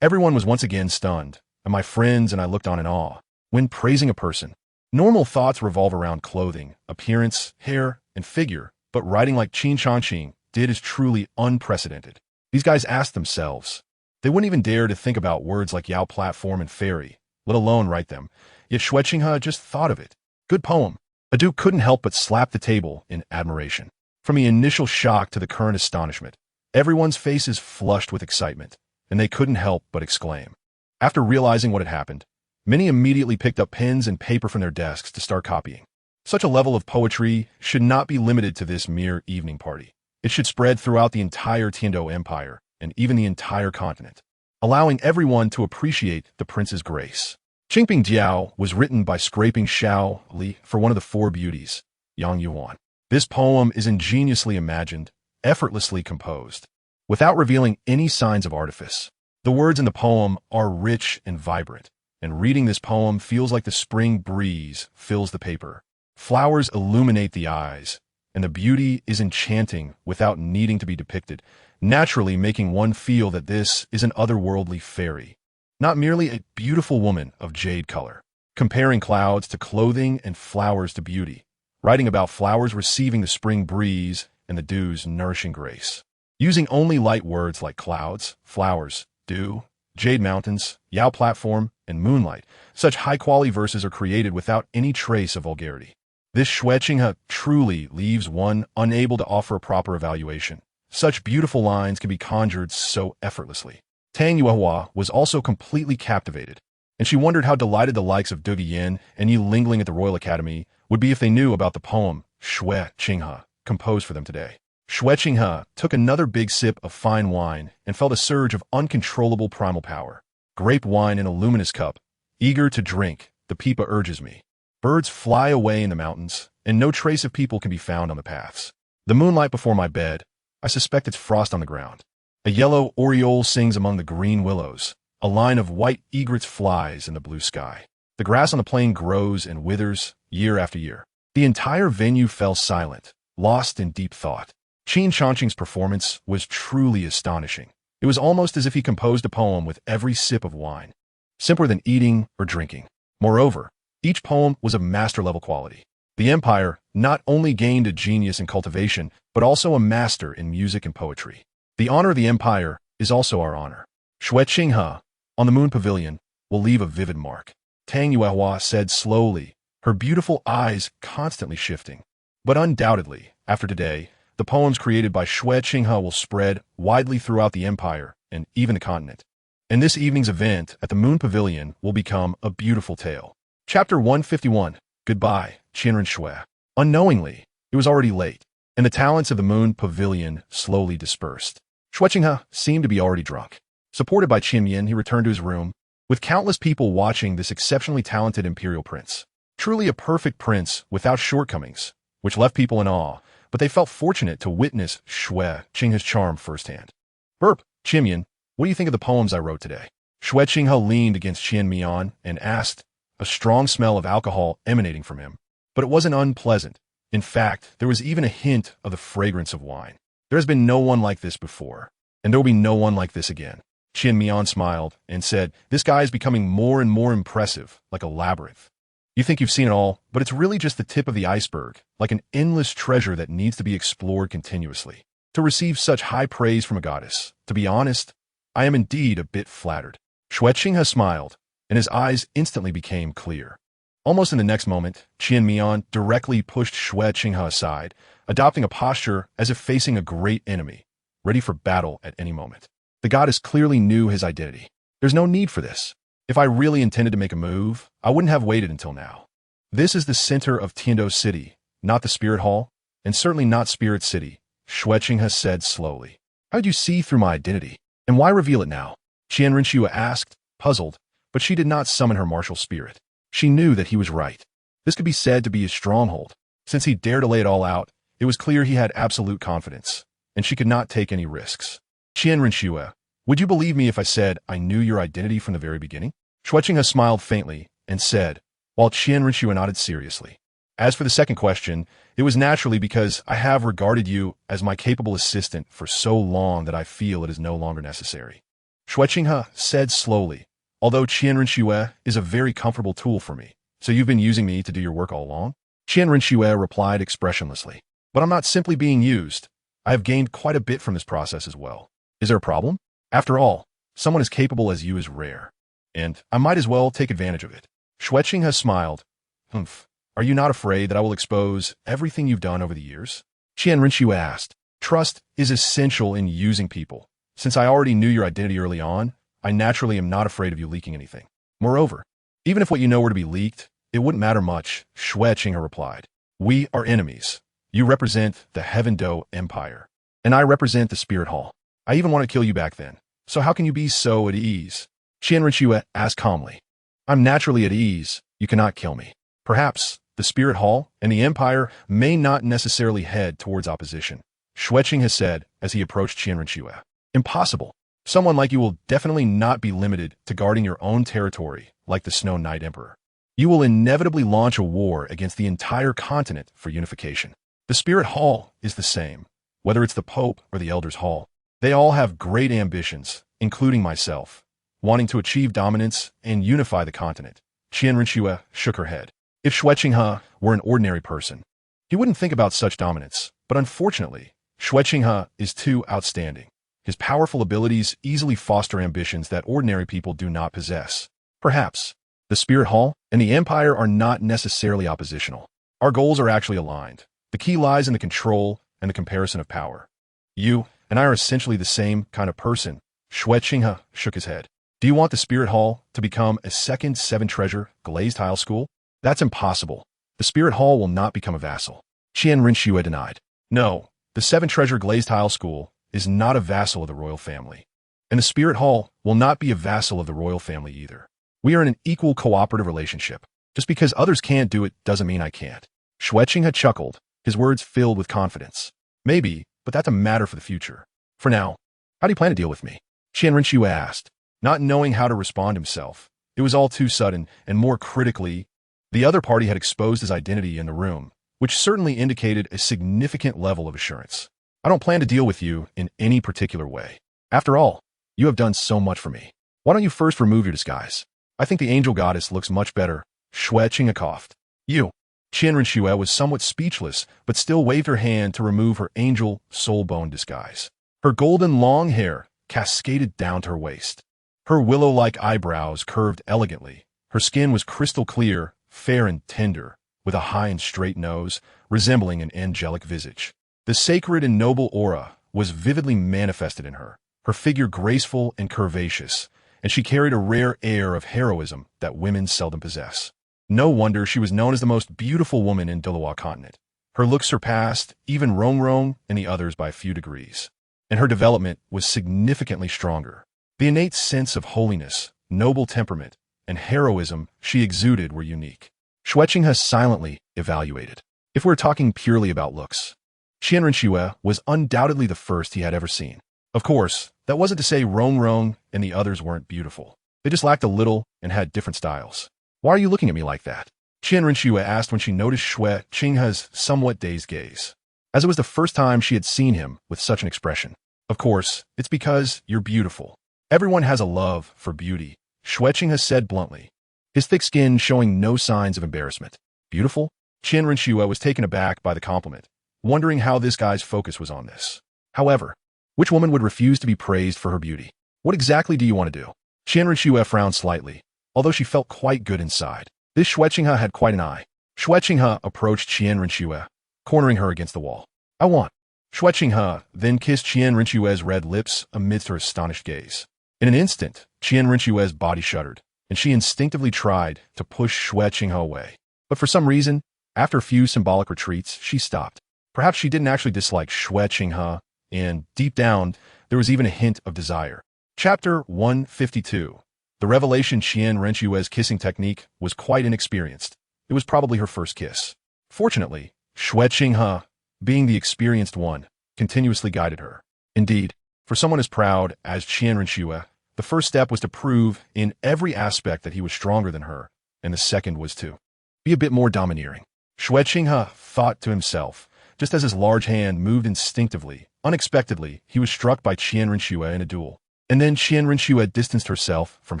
Everyone was once again stunned, and my friends and I looked on in awe. When praising a person, normal thoughts revolve around clothing, appearance, hair, and figure, but writing like Qin Changqing did is truly unprecedented. These guys asked themselves. They wouldn't even dare to think about words like Yao platform and fairy, let alone write them. Yet Xue Qinghe just thought of it. Good poem. Adu couldn't help but slap the table in admiration. From the initial shock to the current astonishment, everyone's faces flushed with excitement, and they couldn't help but exclaim. After realizing what had happened, many immediately picked up pens and paper from their desks to start copying. Such a level of poetry should not be limited to this mere evening party. It should spread throughout the entire Tiando Empire and even the entire continent, allowing everyone to appreciate the prince's grace. Qingping Jiao was written by scraping Xiao Li for one of the four beauties, Yang Yuan. This poem is ingeniously imagined, effortlessly composed, without revealing any signs of artifice. The words in the poem are rich and vibrant, and reading this poem feels like the spring breeze fills the paper. Flowers illuminate the eyes, and the beauty is enchanting without needing to be depicted, naturally making one feel that this is an otherworldly fairy, not merely a beautiful woman of jade color. Comparing clouds to clothing and flowers to beauty, writing about flowers receiving the spring breeze and the dew's nourishing grace. Using only light words like clouds, flowers, dew, Jade Mountains, Yao Platform, and Moonlight. Such high-quality verses are created without any trace of vulgarity. This Xue Qinghe truly leaves one unable to offer a proper evaluation. Such beautiful lines can be conjured so effortlessly. Tang Yuehua was also completely captivated, and she wondered how delighted the likes of Duge Yin and Yi Lingling at the Royal Academy would be if they knew about the poem Xue Qinghe composed for them today. Xue Qinghe took another big sip of fine wine and felt a surge of uncontrollable primal power. Grape wine in a luminous cup, eager to drink, the pipa urges me. Birds fly away in the mountains, and no trace of people can be found on the paths. The moonlight before my bed, I suspect it's frost on the ground. A yellow oriole sings among the green willows. A line of white egrets flies in the blue sky. The grass on the plain grows and withers year after year. The entire venue fell silent, lost in deep thought. Qin Shangqing's performance was truly astonishing. It was almost as if he composed a poem with every sip of wine, simpler than eating or drinking. Moreover, each poem was of master-level quality. The empire not only gained a genius in cultivation, but also a master in music and poetry. The honor of the empire is also our honor. Xue Qinghe, on the Moon Pavilion, will leave a vivid mark. Tang Yuehua said slowly, her beautiful eyes constantly shifting. But undoubtedly, after today, the poems created by Xue Qinghe will spread widely throughout the empire and even the continent. And this evening's event at the Moon Pavilion will become a beautiful tale. Chapter 151, Goodbye, Qian Renxue. Unknowingly, it was already late, and the talents of the Moon Pavilion slowly dispersed. Xue Qinghe seemed to be already drunk. Supported by Qin Yin, he returned to his room, with countless people watching this exceptionally talented imperial prince. Truly a perfect prince without shortcomings, which left people in awe, but they felt fortunate to witness Xue Qinghe's charm firsthand. Burp, Qin Yin, what do you think of the poems I wrote today? Xue Qinghe leaned against Qian Mian and asked, a strong smell of alcohol emanating from him. But it wasn't unpleasant. In fact, there was even a hint of the fragrance of wine. There has been no one like this before, and there will be no one like this again. Qian Mian smiled and said, this guy is becoming more and more impressive, like a labyrinth. You think you've seen it all, but it's really just the tip of the iceberg, like an endless treasure that needs to be explored continuously. To receive such high praise from a goddess, to be honest, I am indeed a bit flattered. Xue Qinghe smiled, and his eyes instantly became clear. Almost in the next moment, Qian Mian directly pushed Xue Qinghe aside, adopting a posture as if facing a great enemy, ready for battle at any moment. The goddess clearly knew his identity. There's no need for this. If I really intended to make a move, I wouldn't have waited until now. This is the center of Tiando City, not the Spirit Hall, and certainly not Spirit City, Xue Qinghe said slowly. How did you see through my identity? And why reveal it now? Qian Renxue asked, puzzled, but she did not summon her martial spirit. She knew that he was right. This could be said to be his stronghold. Since he dared to lay it all out, it was clear he had absolute confidence, and she could not take any risks. Qian Renxue, would you believe me if I said I knew your identity from the very beginning? Xue Qinghe smiled faintly and said, while Qian Renxue nodded seriously. As for the second question, it was naturally because I have regarded you as my capable assistant for so long that I feel it is no longer necessary. Xue Qinghe said slowly, although Qian Renxue is a very comfortable tool for me, so you've been using me to do your work all along? Qian Renxue replied expressionlessly, but I'm not simply being used. I have gained quite a bit from this process as well. Is there a problem? After all, someone as capable as you is rare, and I might as well take advantage of it. Xue Qinghe smiled. Humph, are you not afraid that I will expose everything you've done over the years? Qian Renxue asked. Trust is essential in using people. Since I already knew your identity early on, I naturally am not afraid of you leaking anything. Moreover, even if what you know were to be leaked, it wouldn't matter much, Xue Qinghe replied. We are enemies. You represent the Heaven Do Empire, and I represent the Spirit Hall. I even want to kill you back then. So how can you be so at ease? Qian Renxue asked calmly. I'm naturally at ease. You cannot kill me. Perhaps the Spirit Hall and the Empire may not necessarily head towards opposition, Xue Qinghe said as he approached Qian Renxue. Impossible. Someone like you will definitely not be limited to guarding your own territory like the Snow Knight Emperor. You will inevitably launch a war against the entire continent for unification. The Spirit Hall is the same, whether it's the Pope or the Elders Hall. They all have great ambitions, including myself, wanting to achieve dominance and unify the continent. Qian Renxue shook her head. If Xue Qinghe were an ordinary person, he wouldn't think about such dominance, but unfortunately, Xue Qinghe is too outstanding. His powerful abilities easily foster ambitions that ordinary people do not possess. Perhaps the Spirit Hall and the Empire are not necessarily oppositional. Our goals are actually aligned. The key lies in the control and the comparison of power. You and I are essentially the same kind of person. Xue Qinghe shook his head. Do you want the Spirit Hall to become a second seven-treasure glazed tile school? That's impossible. The Spirit Hall will not become a vassal. Qian Renxue denied. No, the seven-treasure glazed tile school is not a vassal of the royal family. And the Spirit Hall will not be a vassal of the royal family either. We are in an equal cooperative relationship. Just because others can't do it doesn't mean I can't. Xue Qinghe chuckled, his words filled with confidence. Maybe, but that's a matter for the future. For now, how do you plan to deal with me? Qian Renxue asked, not knowing how to respond himself. It was all too sudden, and more critically, the other party had exposed his identity in the room, which certainly indicated a significant level of assurance. I don't plan to deal with you in any particular way. After all, you have done so much for me. Why don't you first remove your disguise? I think the angel goddess looks much better. Xue Qinghe coughed. You. Qian Renxue was somewhat speechless, but still waved her hand to remove her angel soul-bone disguise. Her golden long hair cascaded down to her waist. Her willow-like eyebrows curved elegantly. Her skin was crystal clear, fair and tender, with a high and straight nose, resembling an angelic visage. The sacred and noble aura was vividly manifested in her, her figure graceful and curvaceous, and she carried a rare air of heroism that women seldom possess. No wonder she was known as the most beautiful woman in Douluo Continent. Her looks surpassed even Renxue and the others by a few degrees, and her development was significantly stronger. The innate sense of holiness, noble temperament, and heroism she exuded were unique. Xue Qinghe silently evaluated. If we're talking purely about looks, Qian Renxue was undoubtedly the first he had ever seen. Of course, that wasn't to say Renxue and the others weren't beautiful. They just lacked a little and had different styles. Why are you looking at me like that? Qian Renxue asked when she noticed Xue Qinghe's somewhat dazed gaze, as it was the first time she had seen him with such an expression. Of course, it's because you're beautiful. Everyone has a love for beauty, Xue Qinghe said bluntly, his thick skin showing no signs of embarrassment. Beautiful? Qian Renxue was taken aback by the compliment, wondering how this guy's focus was on this. However, which woman would refuse to be praised for her beauty? What exactly do you want to do? Qian Renxue frowned slightly, although she felt quite good inside. This Xue Qinghe had quite an eye. Xue Qinghe approached Qian Renxue, cornering her against the wall. I want. Xue Qinghe then kissed Qian Renxue's red lips amidst her astonished gaze. In an instant, Qian Renxue's body shuddered, and she instinctively tried to push Xue Qinghe away. But for some reason, after a few symbolic retreats, she stopped. Perhaps she didn't actually dislike Xue Qinghe, and deep down, there was even a hint of desire. Chapter 152. The revelation Qian Renxue's kissing technique was quite inexperienced. It was probably her first kiss. Fortunately, Xue Qinghe, being the experienced one, continuously guided her. Indeed, for someone as proud as Qian Renxue, the first step was to prove in every aspect that he was stronger than her, and the second was to be a bit more domineering. Xue Qinghe thought to himself, just as his large hand moved instinctively. Unexpectedly, he was struck by Qian Renxue in a duel. And then Qian Renxue distanced herself from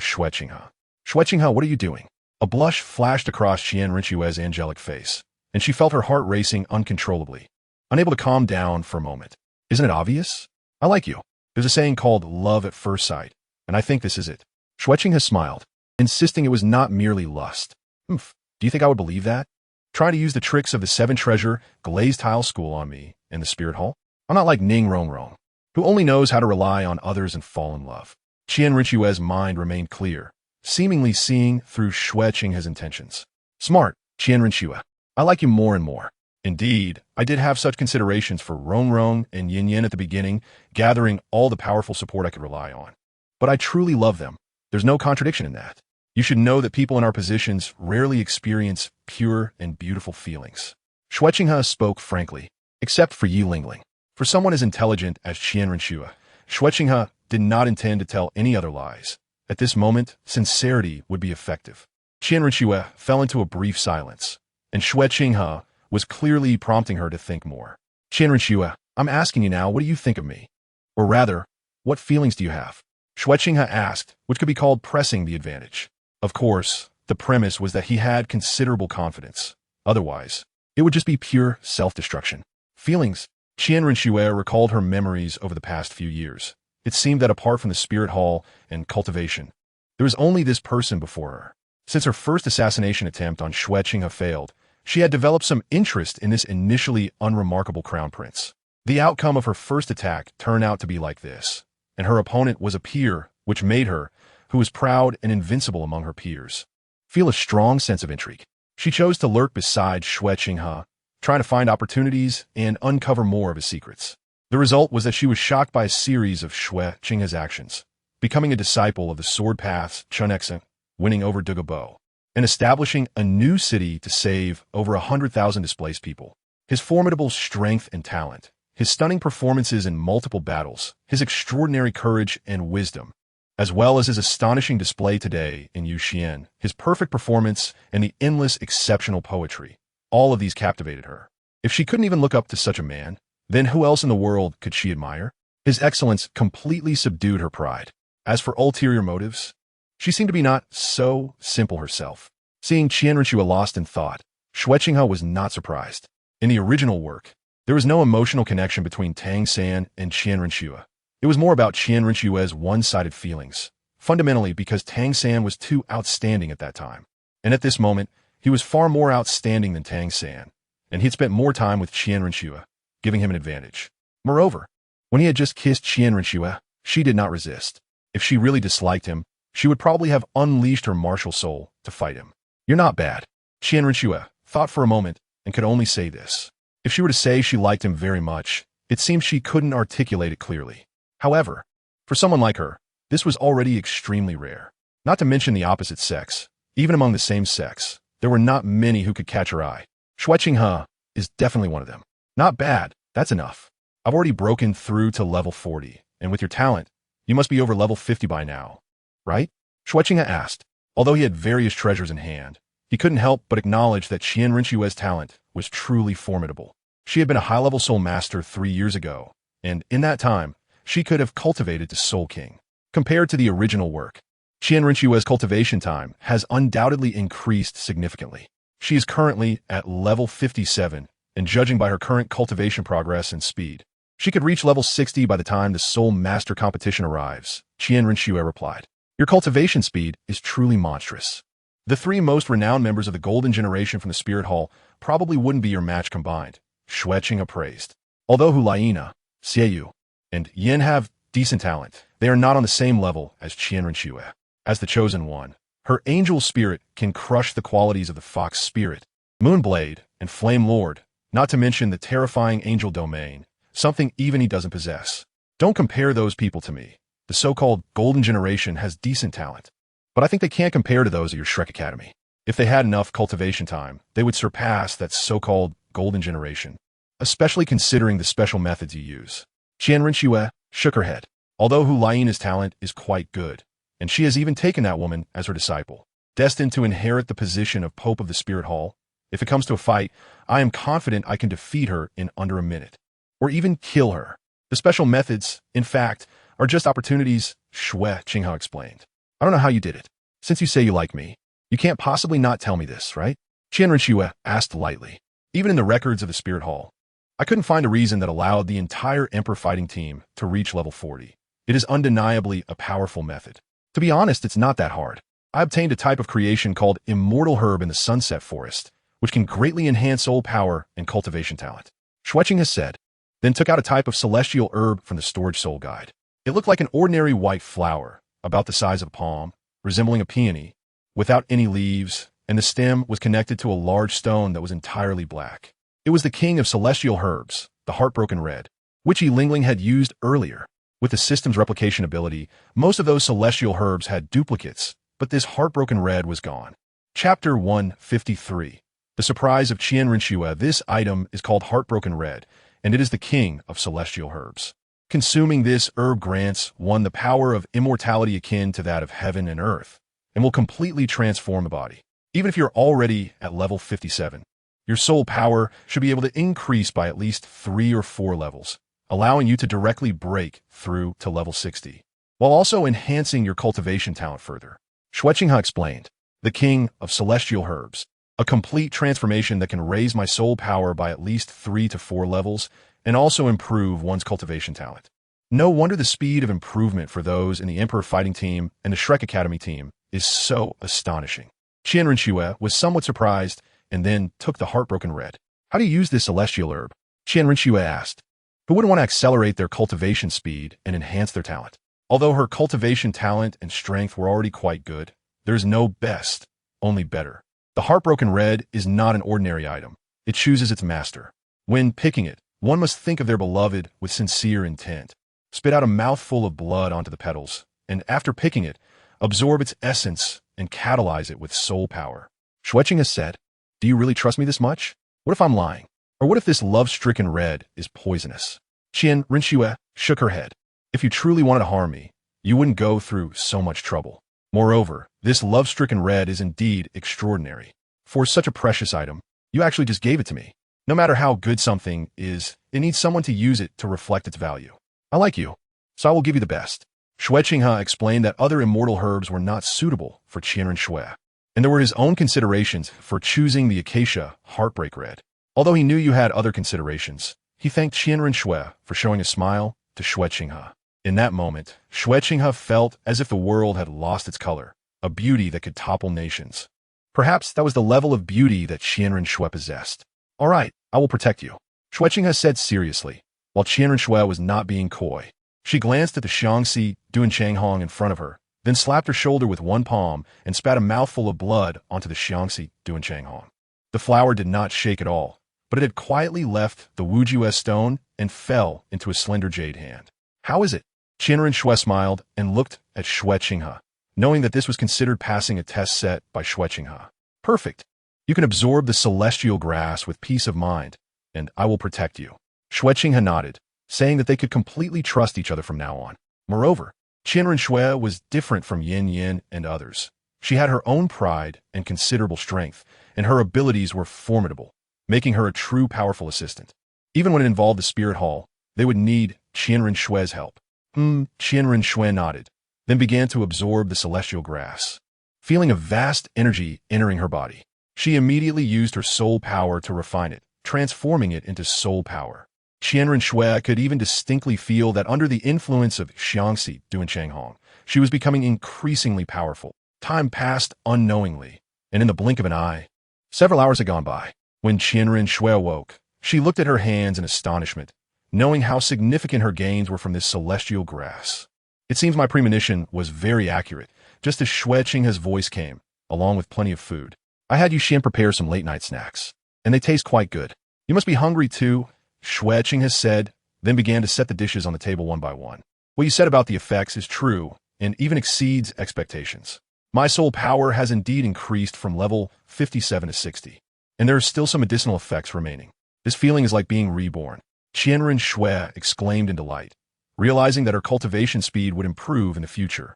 Xue Qinghe. Xue Qinghe, what are you doing? A blush flashed across Qian Renxue's angelic face, and she felt her heart racing uncontrollably, unable to calm down for a moment. Isn't it obvious? I like you. There's a saying called love at first sight, and I think this is it. Xue Qinghe smiled, insisting it was not merely lust. Do you think I would believe that? Trying to use the tricks of the seven-treasure glazed tile school on me in the Spirit Hall? I'm not like Ning Renxue, who only knows how to rely on others and fall in love. Qian Renxue's mind remained clear, seemingly seeing through Xue Qinghe's intentions. Smart, Qian Renxue. I like you more and more. Indeed, I did have such considerations for Renxue and Yin at the beginning, gathering all the powerful support I could rely on. But I truly love them. There's no contradiction in that. You should know that people in our positions rarely experience pure and beautiful feelings. Xue Qinghe spoke frankly, except for Yi Lingling. For someone as intelligent as Qian Renxue, Xue Qinghe did not intend to tell any other lies. At this moment, sincerity would be effective. Qian Renxue fell into a brief silence, and Xue Qinghe was clearly prompting her to think more. Qian Renxue, I'm asking you now, what do you think of me? Or rather, what feelings do you have? Xue Qinghe asked, which could be called pressing the advantage. Of course, the premise was that he had considerable confidence. Otherwise, it would just be pure self-destruction. Feelings. Qian Renxue recalled her memories over the past few years, It seemed that apart from the spirit hall and cultivation, there was only this person before her. Since her first assassination attempt on Xue Qinghe failed, she had developed some interest in this initially unremarkable crown prince. The outcome of her first attack turned out to be like this, and her opponent was a peer, which made her, who was proud and invincible among her peers, feel a strong sense of intrigue. She chose to lurk beside Xue Qinghe, trying to find opportunities and uncover more of his secrets. The result was that she was shocked by a series of Xue Qinghe's actions, becoming a disciple of the sword path's Qian Renxue, winning over Douluo, and establishing a new city to save over 100,000 displaced people. His formidable strength and talent, his stunning performances in multiple battles, his extraordinary courage and wisdom, as well as his astonishing display today in Yuxian, his perfect performance, and the endless exceptional poetry, all of these captivated her. If she couldn't even look up to such a man, then who else in the world could she admire? His excellence completely subdued her pride. As for ulterior motives, she seemed to be not so simple herself. Seeing Qian Renxue lost in thought, Xue Qinghe was not surprised. In the original work, there was no emotional connection between Tang San and Qian Renxue. It was more about Qian Renxue's one-sided feelings, fundamentally because Tang San was too outstanding at that time. And at this moment, he was far more outstanding than Tang San, and he'd spent more time with Qian Renxue, giving him an advantage. Moreover, when he had just kissed Qian Renxue, she did not resist. If she really disliked him, she would probably have unleashed her martial soul to fight him. You're not bad. Qian Renxue thought for a moment and could only say this. If she were to say she liked him very much, it seemed she couldn't articulate it clearly. However, for someone like her, this was already extremely rare. Not to mention the opposite sex. Even among the same sex, there were not many who could catch her eye. Xue Qinghe is definitely one of them. Not bad, that's enough. I've already broken through to level 40, and with your talent, you must be over level 50 by now, right? Xue Qinghe asked. Although he had various treasures in hand, he couldn't help but acknowledge that Qian Renxue's talent was truly formidable. She had been a high-level soul master 3 years ago, and in that time, she could have cultivated to Soul King. Compared to the original work, Qian Renxue's cultivation time has undoubtedly increased significantly. She is currently at level 57, and judging by her current cultivation progress and speed, she could reach level 60 by the time the Soul Master competition arrives, Qian Renxue replied. Your cultivation speed is truly monstrous. The 3 most renowned members of the Golden Generation from the Spirit Hall probably wouldn't be your match combined, Xue Qinghe praised. Although Hulayina, Xiaoyu, and Yin have decent talent, they are not on the same level as Qian Renxue. As the chosen one, her angel spirit can crush the qualities of the fox spirit, Moonblade, and Flame Lord, not to mention the terrifying angel domain, something even he doesn't possess. Don't compare those people to me. The so-called Golden Generation has decent talent, but I think they can't compare to those of your Shrek Academy. If they had enough cultivation time, they would surpass that so-called Golden Generation, especially considering the special methods you use. Qian Renxue shook her head. Although Hulayina's talent is quite good, and she has even taken that woman as her disciple, destined to inherit the position of Pope of the Spirit Hall, if it comes to a fight, I am confident I can defeat her in under a minute, or even kill her. The special methods, in fact, are just opportunities, Xue Qinghe explained. I don't know how you did it. Since you say you like me, you can't possibly not tell me this, right? Qian Renxue asked lightly. Even in the records of the Spirit Hall, I couldn't find a reason that allowed the entire Emperor fighting team to reach level 40. It is undeniably a powerful method. To be honest, it's not that hard. I obtained a type of creation called Immortal Herb in the Sunset Forest, which can greatly enhance soul power and cultivation talent. Xue Qinghe said, then took out a type of celestial herb from the storage soul guide. It looked like an ordinary white flower, about the size of a palm, resembling a peony, without any leaves, and the stem was connected to a large stone that was entirely black. It was the king of celestial herbs, the Heartbroken Red, which Lingling had used earlier. With the system's replication ability, most of those celestial herbs had duplicates, but this Heartbroken Red was gone. Chapter 153. The Surprise of Qian Renxue. This item is called Heartbroken Red, and it is the king of celestial herbs. Consuming this herb grants one the power of immortality akin to that of heaven and earth, and will completely transform the body. Even if you're already at level 57, your soul power should be able to increase by at least 3 or 4 levels, allowing you to directly break through to level 60, while also enhancing your cultivation talent further. Xue Qinghe explained, the king of celestial herbs, a complete transformation that can raise my soul power by at least 3 to 4 levels and also improve one's cultivation talent. No wonder the speed of improvement for those in the Emperor Fighting Team and the Shrek Academy team is so astonishing. Qian Renxue was somewhat surprised and then took the heartbroken red. How do you use this celestial herb? Qian Renxue asked. Who wouldn't want to accelerate their cultivation speed and enhance their talent? Although her cultivation talent and strength were already quite good, there's no best, only better. The heartbroken red is not an ordinary item. It chooses its master. When picking it, one must think of their beloved with sincere intent. Spit out a mouthful of blood onto the petals, and after picking it, absorb its essence and catalyze it with soul power. Xue Qinghe said, do you really trust me this much? What if I'm lying? Or what if this love-stricken red is poisonous? Qian Renxue shook her head. If you truly wanted to harm me, you wouldn't go through so much trouble. Moreover, this love-stricken red is indeed extraordinary. For such a precious item, you actually just gave it to me. No matter how good something is, it needs someone to use it to reflect its value. I like you, so I will give you the best. Xue Qinghe explained that other immortal herbs were not suitable for Qian Renxue, and there were his own considerations for choosing the acacia heartbreak red. Although he knew you had other considerations, he thanked Qian Renxue for showing a smile to Xue Qinghe. In that moment, Xue Qinghe felt as if the world had lost its color, a beauty that could topple nations. Perhaps that was the level of beauty that Qian Renxue possessed. All right, I will protect you, Xue Qinghe said seriously, while Qian Renxue was not being coy. She glanced at the Xiangxi Duanshanghong in front of her, then slapped her shoulder with one palm and spat a mouthful of blood onto the Xiangxi Duanshanghong. The flower did not shake at all, but it had quietly left the Wujue stone and fell into a slender jade hand. How is it? Qian Renxue smiled and looked at Xue Qinghe, knowing that this was considered passing a test set by Xue Qinghe. Perfect. You can absorb the celestial grass with peace of mind, and I will protect you. Xue Qinghe nodded, saying that they could completely trust each other from now on. Moreover, Qian Renxue was different from Yin Yin and others. She had her own pride and considerable strength, and her abilities were formidable, making her a true powerful assistant. Even when it involved the spirit hall, they would need Qian Renxue's help. Qian Renxue nodded, then began to absorb the celestial grass. Feeling a vast energy entering her body, she immediately used her soul power to refine it, transforming it into soul power. Qian Renxue could even distinctly feel that under the influence of Xiangxi Duanshanghong, she was becoming increasingly powerful. Time passed unknowingly, and in the blink of an eye, several hours had gone by. When Qian Renxue awoke, she looked at her hands in astonishment, knowing how significant her gains were from this celestial grass. It seems my premonition was very accurate, just as Xue Qinghe's voice came, along with plenty of food. I had Qian prepare some late-night snacks, and they taste quite good. You must be hungry too, Xue Qinghe said, then began to set the dishes on the table one by one. What you said about the effects is true, and even exceeds expectations. My soul power has indeed increased from level 57 to 60, and there are still some medicinal effects remaining. This feeling is like being reborn. Qian Renxue exclaimed in delight, realizing that her cultivation speed would improve in the future,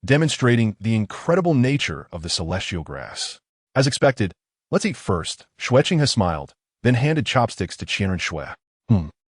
demonstrating the incredible nature of the celestial grass. As expected, let's eat first, Xue Qinghe smiled, then handed chopsticks to Qian Renxue.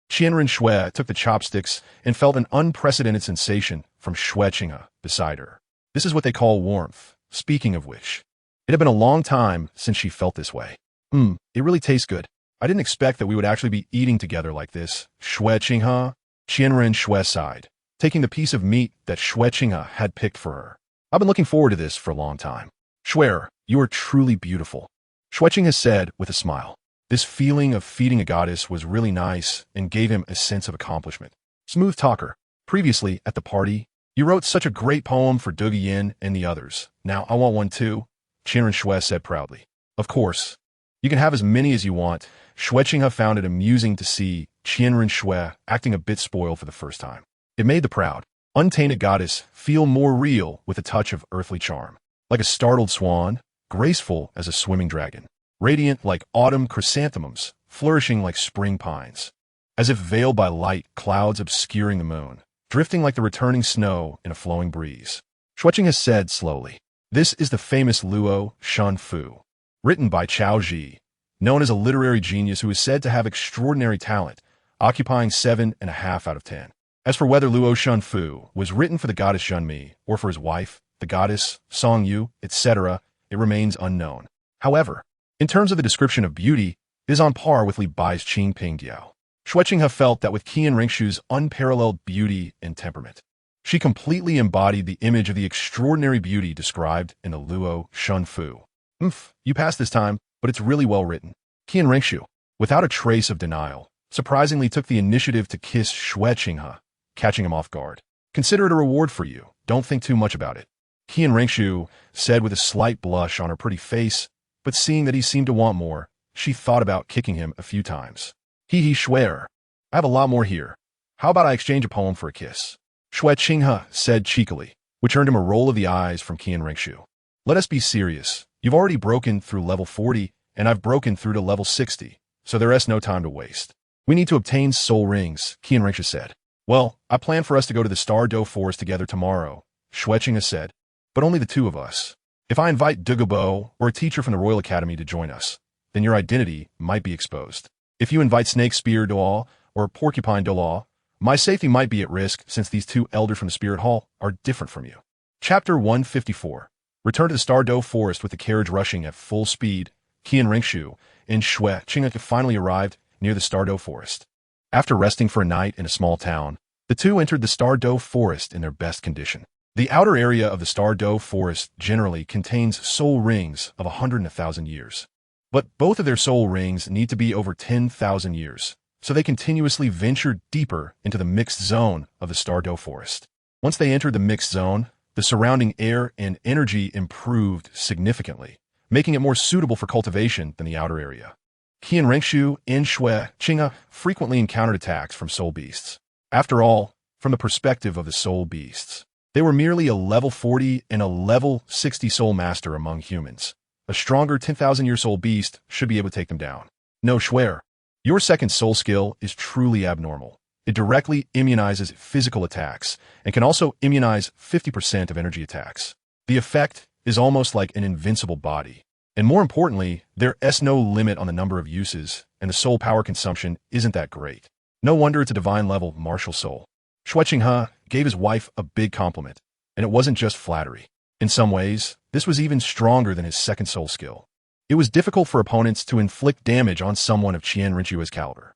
Qian Renxue took the chopsticks and felt an unprecedented sensation from Xue Qinghe beside her. This is what they call warmth, speaking of which. It had been a long time since she felt this way. It really tastes good. I didn't expect that we would actually be eating together like this, Xue Qinghe. Qian Renxue sighed, taking the piece of meat that Xue Qinghe had picked for her. I've been looking forward to this for a long time. Xue, you are truly beautiful, Xue Qinghe said with a smile. This feeling of feeding a goddess was really nice and gave him a sense of accomplishment. Smooth talker. Previously, at the party, you wrote such a great poem for Douluo Yin and the others. Now I want one too, Qian Renxue said proudly. Of course. You can have as many as you want. Xue Qinghe found it amusing to see Qian Renxue acting a bit spoiled for the first time. It made the proud, untainted goddess feel more real with a touch of earthly charm. Like a startled swan, graceful as a swimming dragon. Radiant like autumn chrysanthemums, flourishing like spring pines. As if veiled by light clouds obscuring the moon, drifting like the returning snow in a flowing breeze. Xue Qinghe said slowly, this is the famous Luo Shanfu, written by Chao Ji, known as a literary genius who is said to have extraordinary talent, occupying 7.5 out of 10. As for whether Luo Shanfu was written for the goddess Zhenmi or for his wife, the goddess Song Yu, etc., it remains unknown. However, in terms of the description of beauty, it is on par with Li Bai's Qing Ping Diao. Xue Qinghe felt that with Qian Renxue's unparalleled beauty and temperament, she completely embodied the image of the extraordinary beauty described in the Luo Shunfu. You passed this time, but it's really well written. Qian Renxue, without a trace of denial, surprisingly took the initiative to kiss Xue Qinghe, catching him off guard. Consider it a reward for you. Don't think too much about it. Qian Renxue said with a slight blush on her pretty face, but seeing that he seemed to want more, she thought about kicking him a few times. He swear. I have a lot more here. How about I exchange a poem for a kiss? Xue Qinghe said cheekily, which earned him a roll of the eyes from Qian Renxue. Let us be serious. You've already broken through level 40, and I've broken through to level 60, so there is no time to waste. We need to obtain soul rings, Qian Renxue said. Well, I plan for us to go to the Douluo Forest together tomorrow, Xue Qinghe said, but only the two of us. If I invite Douluo or a teacher from the Royal Academy to join us, then your identity might be exposed. If you invite Snake Spear Douluo or Porcupine Douluo, my safety might be at risk since these two elders from the Spirit Hall are different from you. Chapter 154. Return to the Douluo Forest with the carriage rushing at full speed. Qian Renxue and Xue Qinghe finally arrived near the Douluo Forest. After resting for a night in a small town, the two entered the Douluo Forest in their best condition. The outer area of the Douluo Forest generally contains soul rings of 100 and 1,000 years. But both of their soul rings need to be over 10,000 years, so they continuously ventured deeper into the mixed zone of the Douluo Forest. Once they entered the mixed zone, the surrounding air and energy improved significantly, making it more suitable for cultivation than the outer area. Qian Renxue and Xue Qinghe frequently encountered attacks from soul beasts. After all, from the perspective of the soul beasts, they were merely a level 40 and a level 60 soul master among humans. A stronger 10,000-year soul beast should be able to take them down. No, Xue, your second soul skill is truly abnormal. It directly immunizes physical attacks and can also immunize 50% of energy attacks. The effect is almost like an invincible body. And more importantly, there is no limit on the number of uses, and the soul power consumption isn't that great. No wonder it's a divine-level martial soul. Xue Qinghe gave his wife a big compliment, and it wasn't just flattery. In some ways, this was even stronger than his second soul skill. It was difficult for opponents to inflict damage on someone of Qian Renxue's caliber.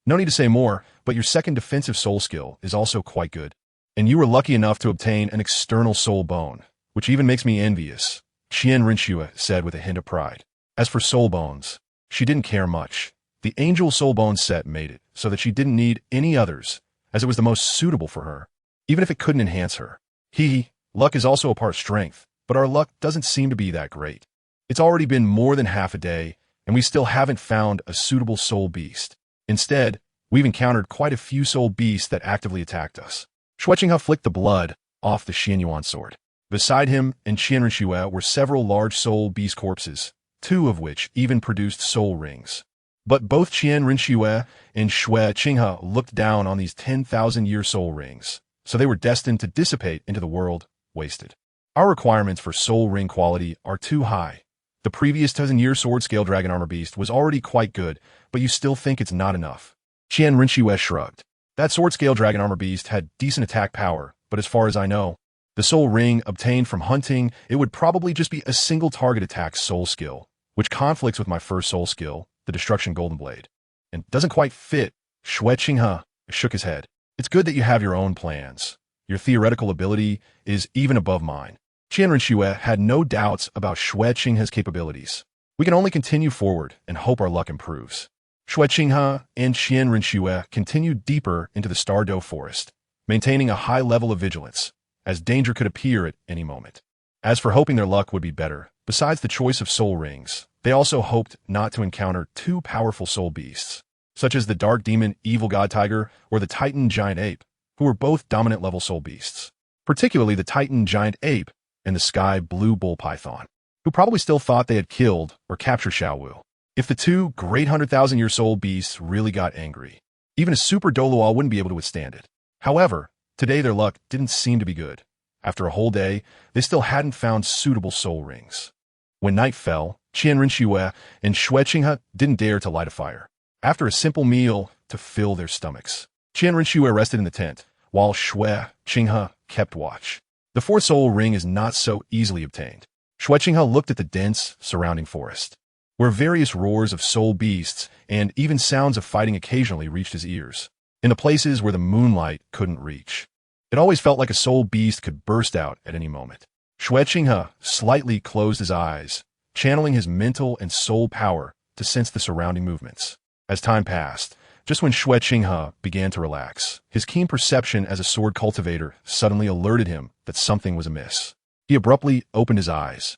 No need to say more, but your second defensive soul skill is also quite good. And you were lucky enough to obtain an external soul bone, which even makes me envious, Qian Renxue said with a hint of pride. As for soul bones, she didn't care much. The angel soul bone set made it so that she didn't need any others, as it was the most suitable for her, even if it couldn't enhance her. Luck is also a part of strength, but our luck doesn't seem to be that great. It's already been more than half a day, and we still haven't found a suitable soul beast. Instead, we've encountered quite a few soul beasts that actively attacked us. Xue Qinghe flicked the blood off the Xuanyuan Sword. Beside him and Qian Renxue were several large soul beast corpses, two of which even produced soul rings. But both Qian Renxue and Xue Qinghe looked down on these 10,000-year soul rings, so they were destined to dissipate into the world, wasted. Our requirements for soul ring quality are too high. The previous 1,000-year sword scale dragon armor beast was already quite good, but you still think it's not enough. Qian Renxue shrugged. That sword scale dragon armor beast had decent attack power, but as far as I know, the soul ring obtained from hunting, it would probably just be a single target attack soul skill, which conflicts with my first soul skill, the Destruction Golden Blade, and doesn't quite fit. Xue Qinghe shook his head. It's good that you have your own plans. Your theoretical ability is even above mine. Qian Renxue had no doubts about Xue Qinghe's capabilities. We can only continue forward and hope our luck improves. Xue Qinghe and Qian Renxue continued deeper into the Douluo Forest, maintaining a high level of vigilance, as danger could appear at any moment. As for hoping their luck would be better, besides the choice of soul rings, they also hoped not to encounter two powerful soul beasts, such as the Dark Demon Evil God Tiger or the Titan Giant Ape, who were both dominant-level soul beasts, particularly the Titan Giant Ape and the Sky Blue Bull Python, who probably still thought they had killed or captured Xiaowu. If the two great 100,000-year soul beasts really got angry, even a super Douluo wouldn't be able to withstand it. However, today their luck didn't seem to be good. After a whole day, they still hadn't found suitable soul rings. When night fell, Qian Renxue and Xue Qinghe didn't dare to light a fire. After a simple meal to fill their stomachs, Qian Renxue rested in the tent, while Xue Qinghe kept watch. The fourth soul ring is not so easily obtained. Xue Qinghe looked at the dense, surrounding forest. where various roars of soul beasts and even sounds of fighting occasionally reached his ears, in the places where the moonlight couldn't reach. It always felt like a soul beast could burst out at any moment. Xue Qinghe slightly closed his eyes, channeling his mental and soul power to sense the surrounding movements. As time passed, just when Xue Qinghe began to relax, his keen perception as a sword cultivator suddenly alerted him that something was amiss. He abruptly opened his eyes,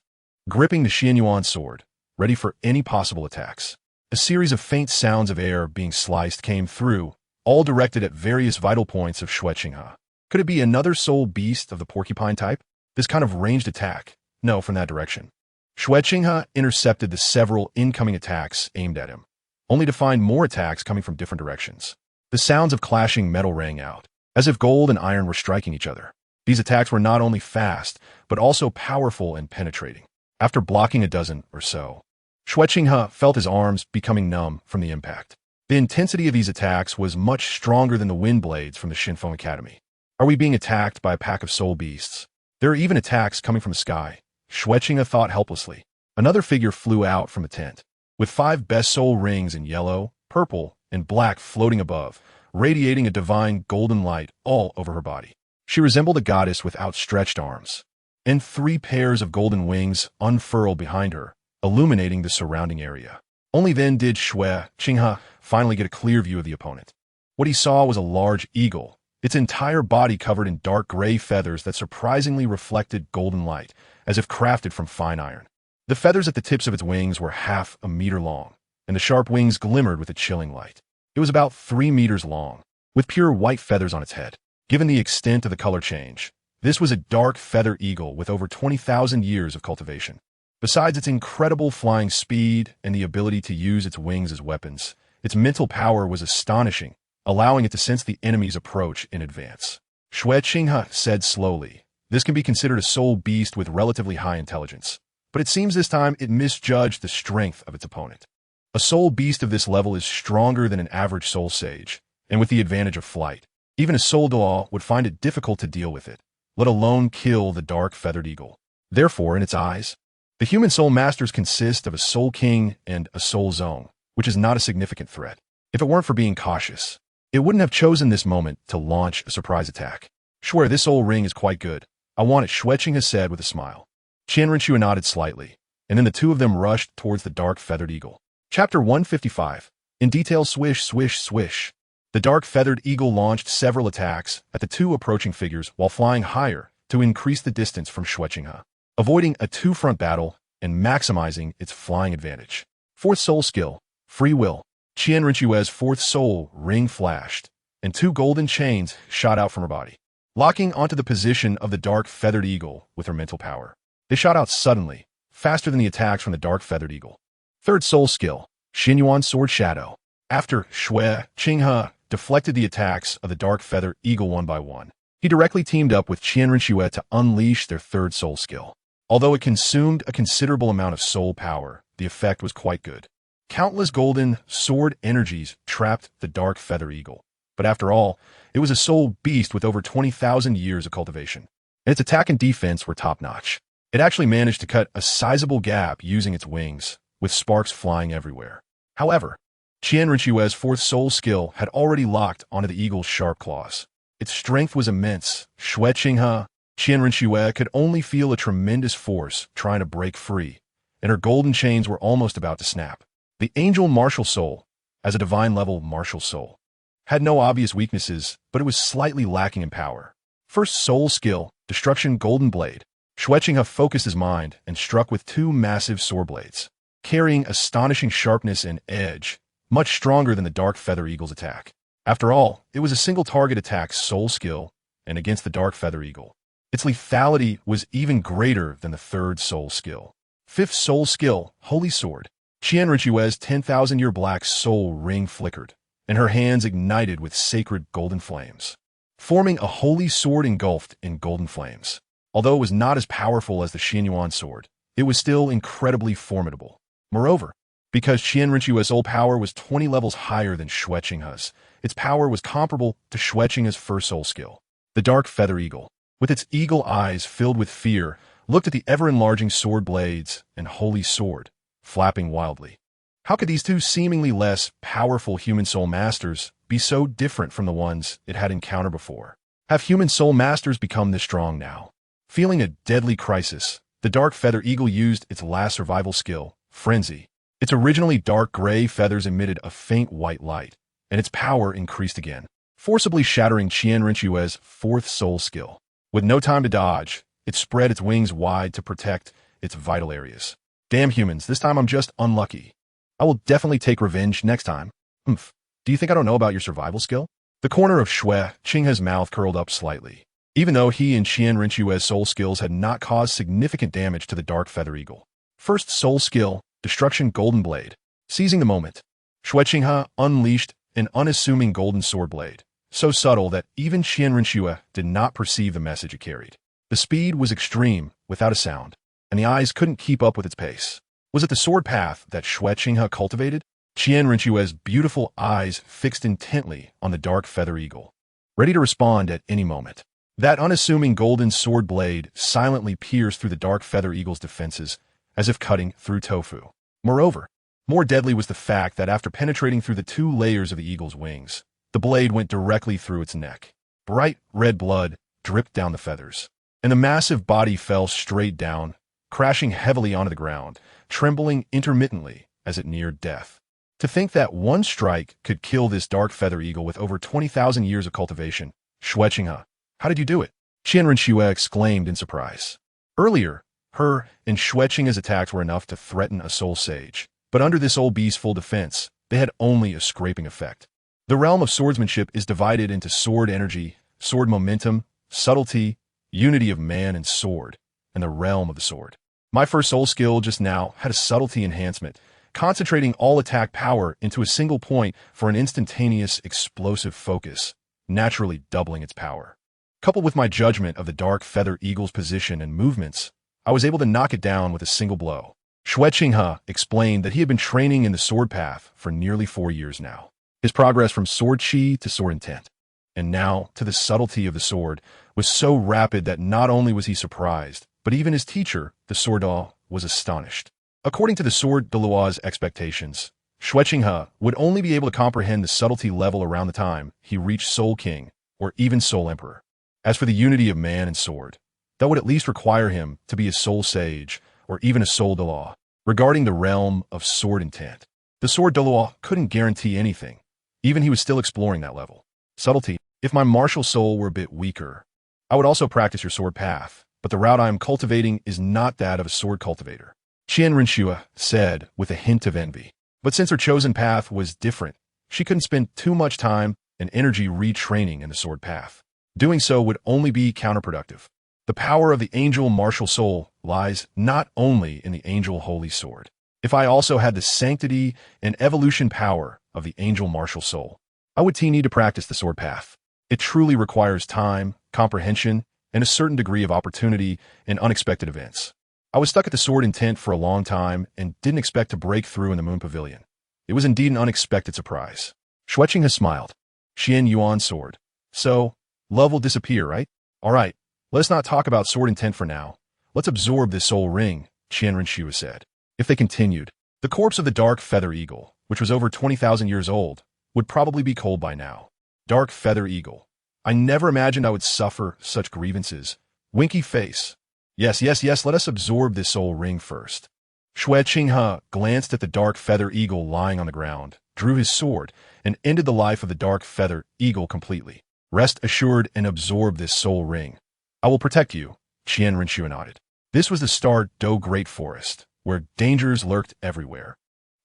gripping the Xuanyuan Sword, ready for any possible attacks. A series of faint sounds of air being sliced came through, all directed at various vital points of Xue Qinghe. Could it be another soul beast of the porcupine type? This kind of ranged attack? No, from that direction. Xue Qinghe intercepted the several incoming attacks aimed at him, only to find more attacks coming from different directions. The sounds of clashing metal rang out, as if gold and iron were striking each other. These attacks were not only fast, but also powerful and penetrating. After blocking a dozen or so, Xue Qinghe felt his arms becoming numb from the impact. The intensity of these attacks was much stronger than the wind blades from the Shrek Academy. Are we being attacked by a pack of soul beasts? There are even attacks coming from the sky, Xue Qinghe thought helplessly. Another figure flew out from the tent, with 5 best soul rings in yellow, purple, and black floating above, radiating a divine golden light all over her body. She resembled a goddess with outstretched arms, and 3 pairs of golden wings unfurled behind her, illuminating the surrounding area. Only then did Xue Qinghe finally get a clear view of the opponent. What he saw was a large eagle, its entire body covered in dark gray feathers that surprisingly reflected golden light, as if crafted from fine iron. The feathers at the tips of its wings were half a meter long, and the sharp wings glimmered with a chilling light. It was about 3 meters long, with pure white feathers on its head. Given the extent of the color change, this was a dark feather eagle with over 20,000 years of cultivation. Besides its incredible flying speed and the ability to use its wings as weapons, its mental power was astonishing, allowing it to sense the enemy's approach in advance. Xue Qinghe said slowly, "This can be considered a soul beast with relatively high intelligence. But it seems this time it misjudged the strength of its opponent. A soul beast of this level is stronger than an average soul sage, and with the advantage of flight. Even a soul Douluo would find it difficult to deal with it, let alone kill the dark feathered eagle. Therefore, in its eyes, the human soul masters consist of a soul king and a soul zone, which is not a significant threat. If it weren't for being cautious, it wouldn't have chosen this moment to launch a surprise attack. Swear, this soul ring is quite good. I want it," Xue Qinghe said with a smile. Qian Renxue nodded slightly, and then the two of them rushed towards the dark feathered eagle. Chapter 155. In detail. Swish, swish, swish. The dark feathered eagle launched several attacks at the 2 approaching figures while flying higher to increase the distance from Xue Qinghe, avoiding a 2-front battle and maximizing its flying advantage. 4th soul skill, free will. Qian Renxue's 4th soul ring flashed, and 2 golden chains shot out from her body, locking onto the position of the dark feathered eagle with her mental power. They shot out suddenly, faster than the attacks from the dark feathered eagle. 3rd soul skill, Xuanyuan Sword Shadow. After Xue Qinghe deflected the attacks of the dark feather eagle one by one, he directly teamed up with Qian Renxue to unleash their 3rd soul skill. Although it consumed a considerable amount of soul power, the effect was quite good. Countless golden sword energies trapped the dark feather eagle. But after all, it was a soul beast with over 20,000 years of cultivation, and its attack and defense were top-notch. It actually managed to cut a sizable gap using its wings, with sparks flying everywhere. However, Qian Renxue's 4th soul skill had already locked onto the eagle's sharp claws. Its strength was immense. Xue Qinghe, Qian Renxue could only feel a tremendous force trying to break free, and her golden chains were almost about to snap. The angel martial soul, as a divine-level martial soul, had no obvious weaknesses, but it was slightly lacking in power. 1st soul skill, destruction golden blade. Xue Qinghe focused his mind and struck with 2 massive sword blades, carrying astonishing sharpness and edge, much stronger than the dark feather eagle's attack. After all, it was a single target attack soul skill, and against the dark feather eagle, its lethality was even greater than the 3rd soul skill. 5th soul skill, holy sword. Qian Renxue's 10,000-year black soul ring flickered, and her hands ignited with sacred golden flames, forming a holy sword engulfed in golden flames. Although it was not as powerful as the Xuanyuan Sword, it was still incredibly formidable. Moreover, because Qian Renxue's soul power was 20 levels higher than Xue Qinghe's, its power was comparable to Xue Qinghe's 1st soul skill. The dark feather eagle, with its eagle eyes filled with fear, looked at the ever-enlarging sword blades and holy sword, flapping wildly. How could these two seemingly less powerful human soul masters be so different from the ones it had encountered before? Have human soul masters become this strong now? Feeling a deadly crisis, the dark feather eagle used its last survival skill, Frenzy. Its originally dark gray feathers emitted a faint white light, and its power increased again, forcibly shattering Qian Renxue's fourth soul skill. With no time to dodge, it spread its wings wide to protect its vital areas. Damn humans, this time I'm just unlucky. I will definitely take revenge next time. Humph. Do you think I don't know about your survival skill? The corner of Xue Qinghe's mouth curled up slightly, even though he and Qian Renxue's soul skills had not caused significant damage to the dark feather eagle. First soul skill, Destruction Golden Blade. Seizing the moment, Xue Qinghe unleashed an unassuming golden sword blade, so subtle that even Qian Renxue did not perceive the message it carried. The speed was extreme, without a sound, and the eyes couldn't keep up with its pace. Was it the sword path that Xue Qinghe cultivated? Qian Renxue's beautiful eyes fixed intently on the dark feather eagle, ready to respond at any moment. That unassuming golden sword blade silently pierced through the dark feather eagle's defenses, as if cutting through tofu. Moreover, more deadly was the fact that after penetrating through the 2 layers of the eagle's wings, the blade went directly through its neck. Bright red blood dripped down the feathers, and the massive body fell straight down, crashing heavily onto the ground, trembling intermittently as it neared death. To think that one strike could kill this dark feather eagle with over 20,000 years of cultivation. Xue Qinghe, how did you do it? Qian Renxue exclaimed in surprise. Earlier, her and Xue Qinghe's attacks were enough to threaten a soul sage, but under this old beast's full defense, they had only a scraping effect. The realm of swordsmanship is divided into sword energy, sword momentum, subtlety, unity of man and sword, and the realm of the sword. My first soul skill just now had a subtlety enhancement, concentrating all attack power into a single point for an instantaneous explosive focus, naturally doubling its power. Coupled with my judgment of the dark feather eagle's position and movements, I was able to knock it down with a single blow. Xue Qinghe explained that he had been training in the sword path for nearly 4 years now. His progress from sword chi to sword intent, and now to the subtlety of the sword, was so rapid that not only was he surprised, but even his teacher, the sword Douluo, was astonished. According to the sword Douluo's expectations, Xue Qinghe would only be able to comprehend the subtlety level around the time he reached Soul King, or even Soul Emperor. As for the unity of man and sword, that would at least require him to be a soul sage, or even a soul Douluo. Regarding the realm of sword intent, the sword Douluo couldn't guarantee anything. Even he was still exploring that level. Subtlety, if my martial soul were a bit weaker, I would also practice your sword path, but the route I am cultivating is not that of a sword cultivator. Qian Renxue said with a hint of envy. But since her chosen path was different, she couldn't spend too much time and energy retraining in the sword path. Doing so would only be counterproductive. The power of the angel martial soul lies not only in the angel holy sword. If I also had the sanctity and evolution power of the angel martial soul, I would need to practice the sword path. It truly requires time, comprehension, and a certain degree of opportunity in unexpected events. I was stuck at the sword intent for a long time and didn't expect to break through in the Moon Pavilion. It was indeed an unexpected surprise. Xue Qinghe smiled. Xuanyuan Sword. So, love will disappear, right? All right, let's not talk about sword intent for now. Let's absorb this soul ring, Qian Renxue said. If they continued, the corpse of the dark feather eagle, which was over 20,000 years old, would probably be cold by now. Dark feather eagle. I never imagined I would suffer such grievances. Winky face. Yes, let us absorb this soul ring first. Xue Qinghe glanced at the dark feather eagle lying on the ground, drew his sword, and ended the life of the dark feather eagle completely. Rest assured and absorb this soul ring. I will protect you, Qian Renxue nodded. This was the Star Do Great Forest, where dangers lurked everywhere,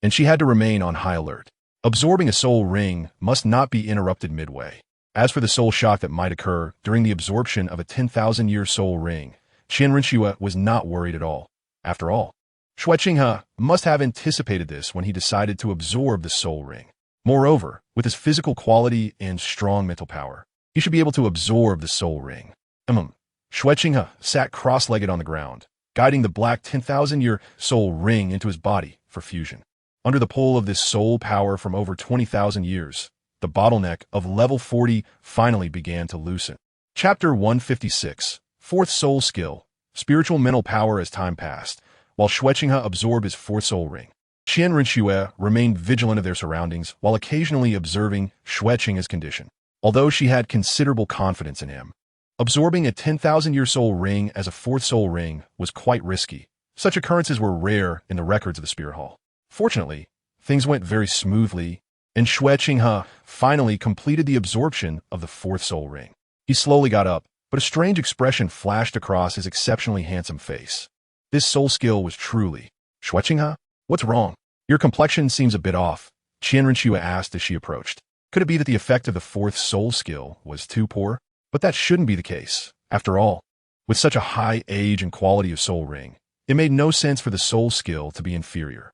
and she had to remain on high alert. Absorbing a soul ring must not be interrupted midway. As for the soul shock that might occur during the absorption of a 10,000-year soul ring, Qian Renxue was not worried at all. After all, Xue Qinghe must have anticipated this when he decided to absorb the soul ring. Moreover, with his physical quality and strong mental power, he should be able to absorb the soul ring. Xue Qinghe sat cross-legged on the ground, guiding the black 10,000-year soul ring into his body for fusion. Under the pull of this soul power from over 20,000 years, the bottleneck of level 40 finally began to loosen. Chapter 156. Fourth soul skill, spiritual mental power. As time passed, while Xue Qinghe absorbed his fourth soul ring. Qian Renxue remained vigilant of their surroundings while occasionally observing Xue Qinghe's condition. Although she had considerable confidence in him, absorbing a 10,000-year soul ring as a fourth soul ring was quite risky. Such occurrences were rare in the records of the Spirit Hall. Fortunately, things went very smoothly, and Xue Qinghe finally completed the absorption of the fourth soul ring. He slowly got up, but a strange expression flashed across his exceptionally handsome face. This soul skill was truly... Xue Qinghe? What's wrong? Your complexion seems a bit off, Qian Renxue asked as she approached. Could it be that the effect of the fourth soul skill was too poor? But that shouldn't be the case. After all, with such a high age and quality of soul ring, it made no sense for the soul skill to be inferior.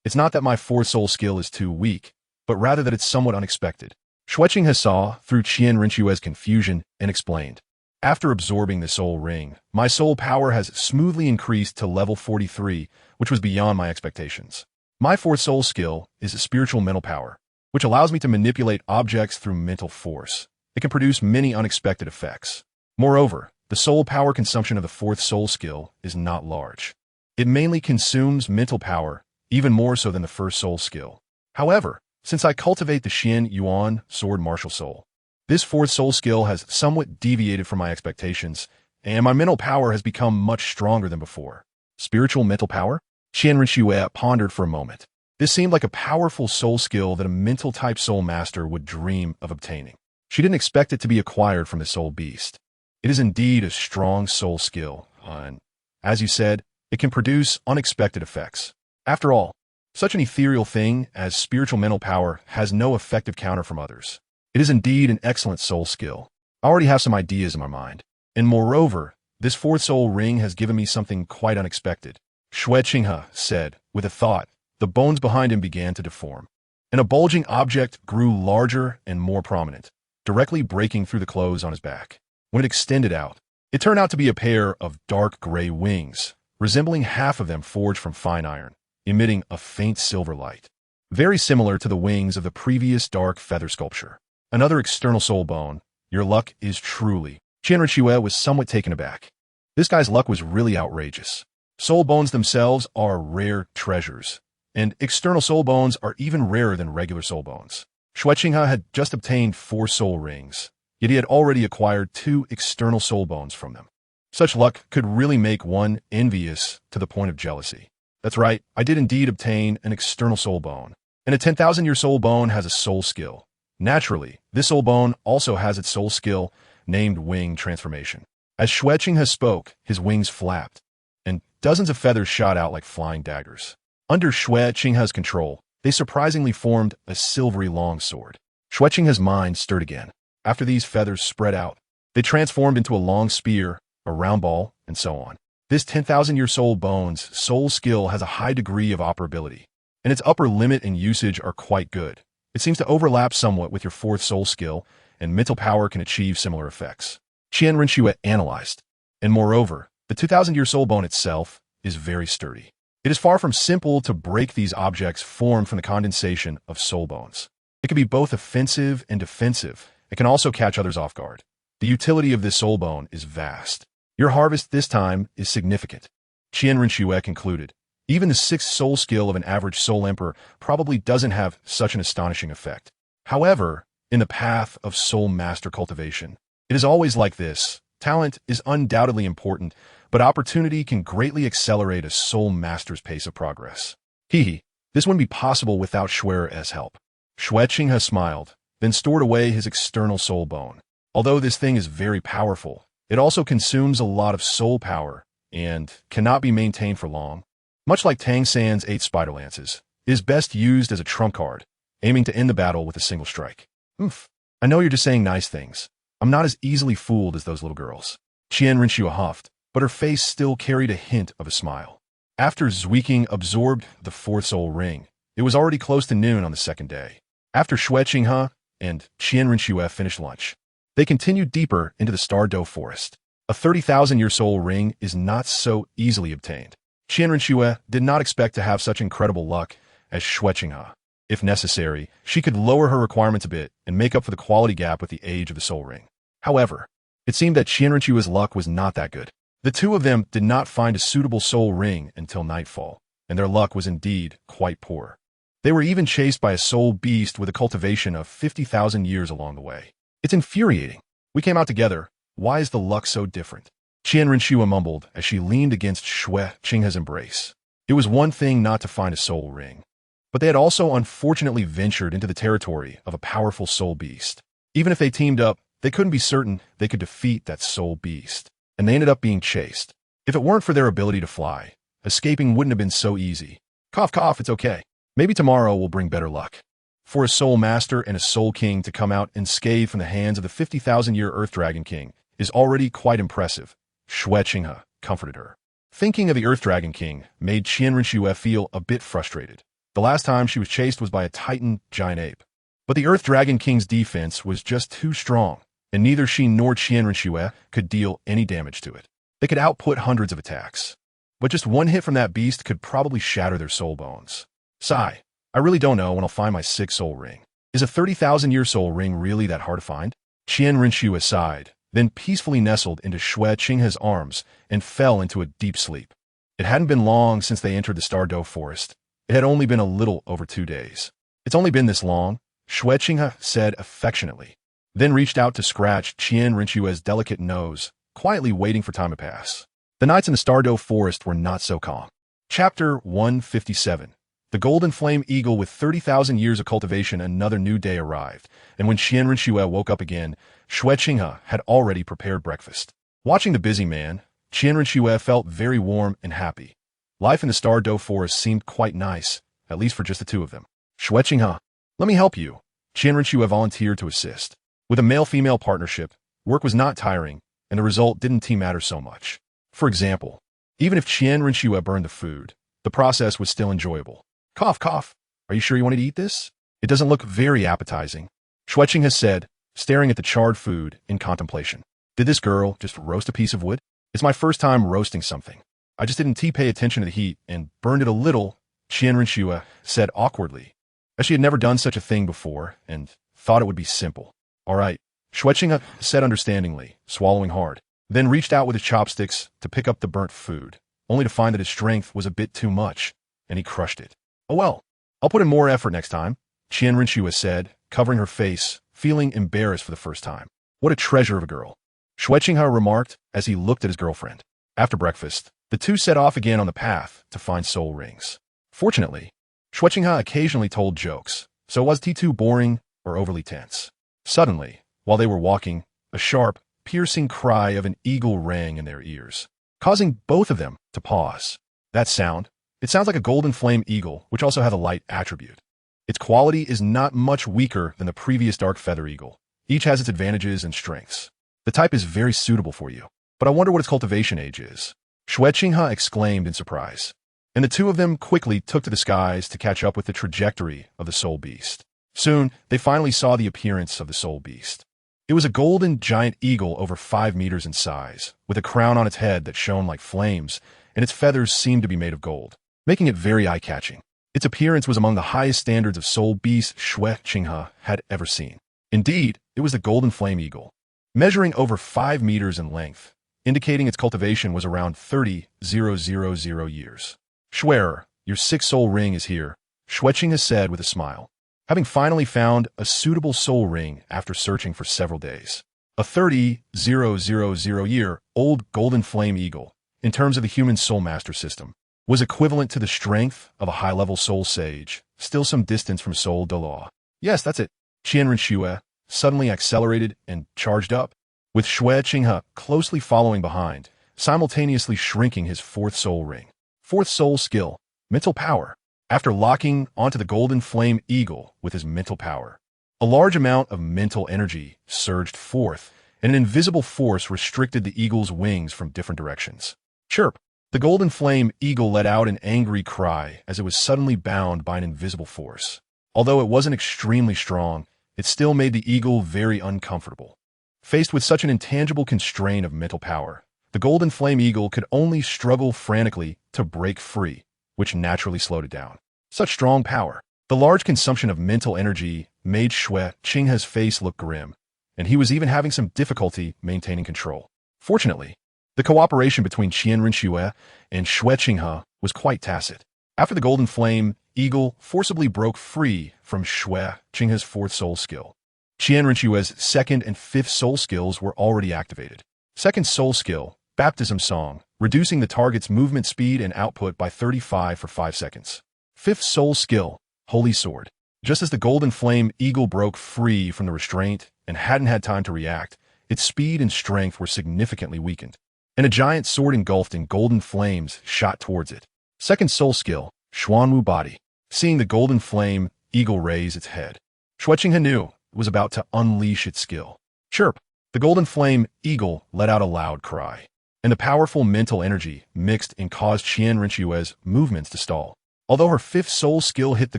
It's not that my fourth soul skill is too weak, but rather that it's somewhat unexpected. Xue Qinghe saw through Qian Renxue's confusion and explained. After absorbing the soul ring, my soul power has smoothly increased to level 43, which was beyond my expectations. My fourth soul skill is a spiritual mental power, which allows me to manipulate objects through mental force. It can produce many unexpected effects. Moreover, the soul power consumption of the fourth soul skill is not large. It mainly consumes mental power, even more so than the first soul skill. However, since I cultivate the Xuanyuan Sword martial soul, this fourth soul skill has somewhat deviated from my expectations, and my mental power has become much stronger than before. Spiritual mental power? Qian Renxue pondered for a moment. This seemed like a powerful soul skill that a mental-type soul master would dream of obtaining. She didn't expect it to be acquired from the soul beast. It is indeed a strong soul skill, and, as you said, it can produce unexpected effects. After all, such an ethereal thing as spiritual mental power has no effective counter from others. It is indeed an excellent soul skill. I already have some ideas in my mind. And moreover, this fourth soul ring has given me something quite unexpected. Xue Qinghe said, with a thought. The bones behind him began to deform, and a bulging object grew larger and more prominent, directly breaking through the clothes on his back. When it extended out, it turned out to be a pair of dark gray wings, resembling half of them forged from fine iron, emitting a faint silver light, very similar to the wings of the previous dark feather sculpture. Another external soul bone. Your luck is truly... Qian Renxue was somewhat taken aback. This guy's luck was really outrageous. Soul bones themselves are rare treasures, and external soul bones are even rarer than regular soul bones. Xue Qinghe had just obtained 4 soul rings, yet he had already acquired 2 external soul bones from them. Such luck could really make one envious to the point of jealousy. That's right, I did indeed obtain an external soul bone, and a 10,000-year soul bone has a soul skill. Naturally, this soul bone also has its soul skill, named wing transformation. As Xue Qinghe spoke, his wings flapped, and dozens of feathers shot out like flying daggers. Under Xue Qinghe's control, they surprisingly formed a silvery long sword. Xue Qinghe's mind stirred again. After these feathers spread out, they transformed into a long spear, a round ball, and so on. This 10,000-year soul bone's soul skill has a high degree of operability, and its upper limit and usage are quite good. It seems to overlap somewhat with your fourth soul skill, and mental power can achieve similar effects. Qian Renxue analyzed, and moreover, the 2,000-year soul bone itself is very sturdy. It is far from simple to break these objects formed from the condensation of soul bones. It can be both offensive and defensive. It can also catch others off guard. The utility of this soul bone is vast. Your harvest this time is significant. Qian Renxue concluded. Even the 6th soul skill of an average soul emperor probably doesn't have such an astonishing effect. However, in the path of soul master cultivation, it is always like this. Talent is undoubtedly important, but opportunity can greatly accelerate a soul master's pace of progress. This wouldn't be possible without Xue's help. Xue Qinghe smiled, then stored away his external soul bone. Although this thing is very powerful, it also consumes a lot of soul power and cannot be maintained for long. Much like Tang San's 8 spider lances, it is best used as a trump card, aiming to end the battle with a single strike. I know you're just saying nice things. I'm not as easily fooled as those little girls. Qian Renxue huffed, but her face still carried a hint of a smile. After Xue Qinghe absorbed the 4th soul ring, it was already close to noon on the 2nd day. After Xue Qinghe and Qian Renxue finished lunch, they continued deeper into the Stardow Forest. A 30,000-year soul ring is not so easily obtained. Qian Renxue did not expect to have such incredible luck as Xue Qinghe. If necessary, she could lower her requirements a bit and make up for the quality gap with the age of the soul ring. However, it seemed that Qian Renxue's luck was not that good. The two of them did not find a suitable soul ring until nightfall, and their luck was indeed quite poor. They were even chased by a soul beast with a cultivation of 50,000 years along the way. It's infuriating. We came out together. Why is the luck so different? Qian Renxue mumbled as she leaned against Xue Qinghe's embrace. It was one thing not to find a soul ring, but they had also unfortunately ventured into the territory of a powerful soul beast. Even if they teamed up, they couldn't be certain they could defeat that soul beast, and they ended up being chased. If it weren't for their ability to fly, escaping wouldn't have been so easy. Cough, cough, it's okay. Maybe tomorrow will bring better luck. For a soul master and a soul king to come out unscathed from the hands of the 50,000-year Earth Dragon King is already quite impressive, Xue Qinghe comforted her. Thinking of the Earth Dragon King made Qian Renxue feel a bit frustrated. The last time she was chased was by a Titan giant ape. But the Earth Dragon King's defense was just too strong, and neither she nor Qian Renxue could deal any damage to it. They could output hundreds of attacks, but just one hit from that beast could probably shatter their soul bones. Sigh, I really don't know when I'll find my 6th soul ring. Is a 30,000-year soul ring really that hard to find? Qian Renxue sighed, then peacefully nestled into Xue Qinghe's arms and fell into a deep sleep. It hadn't been long since they entered the Douluo Forest. It had only been a little over 2 days. It's only been this long, Xue Qinghe said affectionately, then reached out to scratch Qian Renxue's delicate nose, quietly waiting for time to pass. The nights in the Douluo Forest were not so calm. Chapter 157. The golden flame eagle with 30,000 years of cultivation. Another new day arrived, and when Qian Renxue woke up again, Xue Qinghe had already prepared breakfast. Watching the busy man, Qian Renxue felt very warm and happy. Life in the Douluo Forest seemed quite nice, at least for just the two of them. Xue Qinghe, let me help you. Qian Renxue volunteered to assist. With a male-female partnership, work was not tiring, and the result didn't matter so much. For example, even if Qian Renxue burned the food, the process was still enjoyable. Cough, cough. Are you sure you want to eat this? It doesn't look very appetizing, Xue Qinghe said, staring at the charred food in contemplation. Did this girl just roast a piece of wood? It's my first time roasting something. I just didn't pay attention to the heat and burned it a little, Qian Renxue said awkwardly, as she had never done such a thing before and thought it would be simple. All right, Xue Qinghe said understandingly, swallowing hard, then reached out with his chopsticks to pick up the burnt food, only to find that his strength was a bit too much, and he crushed it. Oh well, I'll put in more effort next time, Qian Renxue said, covering her face, feeling embarrassed for the first time. What a treasure of a girl, Xue Qinghe remarked as he looked at his girlfriend. After breakfast, the two set off again on the path to find soul rings. Fortunately, Xue Qinghe occasionally told jokes, so it wasn't too boring or overly tense. Suddenly, while they were walking, a sharp, piercing cry of an eagle rang in their ears, causing both of them to pause. That sound, it sounds like a golden flame eagle, which also has a light attribute. Its quality is not much weaker than the previous dark feather eagle. Each has its advantages and strengths. The type is very suitable for you, but I wonder what its cultivation age is. Xue Qinghe exclaimed in surprise, and the two of them quickly took to the skies to catch up with the trajectory of the soul beast. Soon, they finally saw the appearance of the soul beast. It was a golden giant eagle over 5 meters in size, with a crown on its head that shone like flames, and its feathers seemed to be made of gold, making it very eye-catching. Its appearance was among the highest standards of soul beast Xue Qinghe had ever seen. Indeed, it was the golden flame eagle, measuring over 5 meters in length, indicating its cultivation was around 30,000 years. Xue, your 6th soul ring is here, Xue Qinghe said with a smile, having finally found a suitable soul ring after searching for several days. A 30,000-year-old golden flame eagle, in terms of the human soulmaster system, was equivalent to the strength of a high-level soul sage, still some distance from soul Douluo. Yes, that's it. Qian Renxue suddenly accelerated and charged up, with Xue Qinghe closely following behind, simultaneously shrinking his 4th soul ring. 4th soul skill, mental power. After locking onto the golden flame eagle with his mental power, a large amount of mental energy surged forth, and an invisible force restricted the eagle's wings from different directions. Chirp! The golden flame eagle let out an angry cry as it was suddenly bound by an invisible force. Although it wasn't extremely strong, it still made the eagle very uncomfortable. Faced with such an intangible constraint of mental power, the golden flame eagle could only struggle frantically to break free, which naturally slowed it down. Such strong power. The large consumption of mental energy made Xue Qinghe's face look grim, and he was even having some difficulty maintaining control. Fortunately, The cooperation between Qian Renxue and Xue Qinghe was quite tacit. After the Golden Flame Eagle forcibly broke free from Xue Qinghe's fourth soul skill, Qian Renshue's second and fifth soul skills were already activated. Second soul skill, Baptism Song, reducing the target's movement speed and output by 35 for 5 seconds. Fifth soul skill, Holy Sword. Just as the Golden Flame Eagle broke free from the restraint and hadn't had time to react, its speed and strength were significantly weakened, and a giant sword engulfed in golden flames shot towards it. Second soul skill, Xuanyuan Body. Seeing the Golden Flame Eagle raise its head, Xue Qinghe knew it was about to unleash its skill. Chirp! The Golden Flame Eagle let out a loud cry, and the powerful mental energy mixed and caused Qian Renshue's movements to stall. Although her fifth soul skill hit the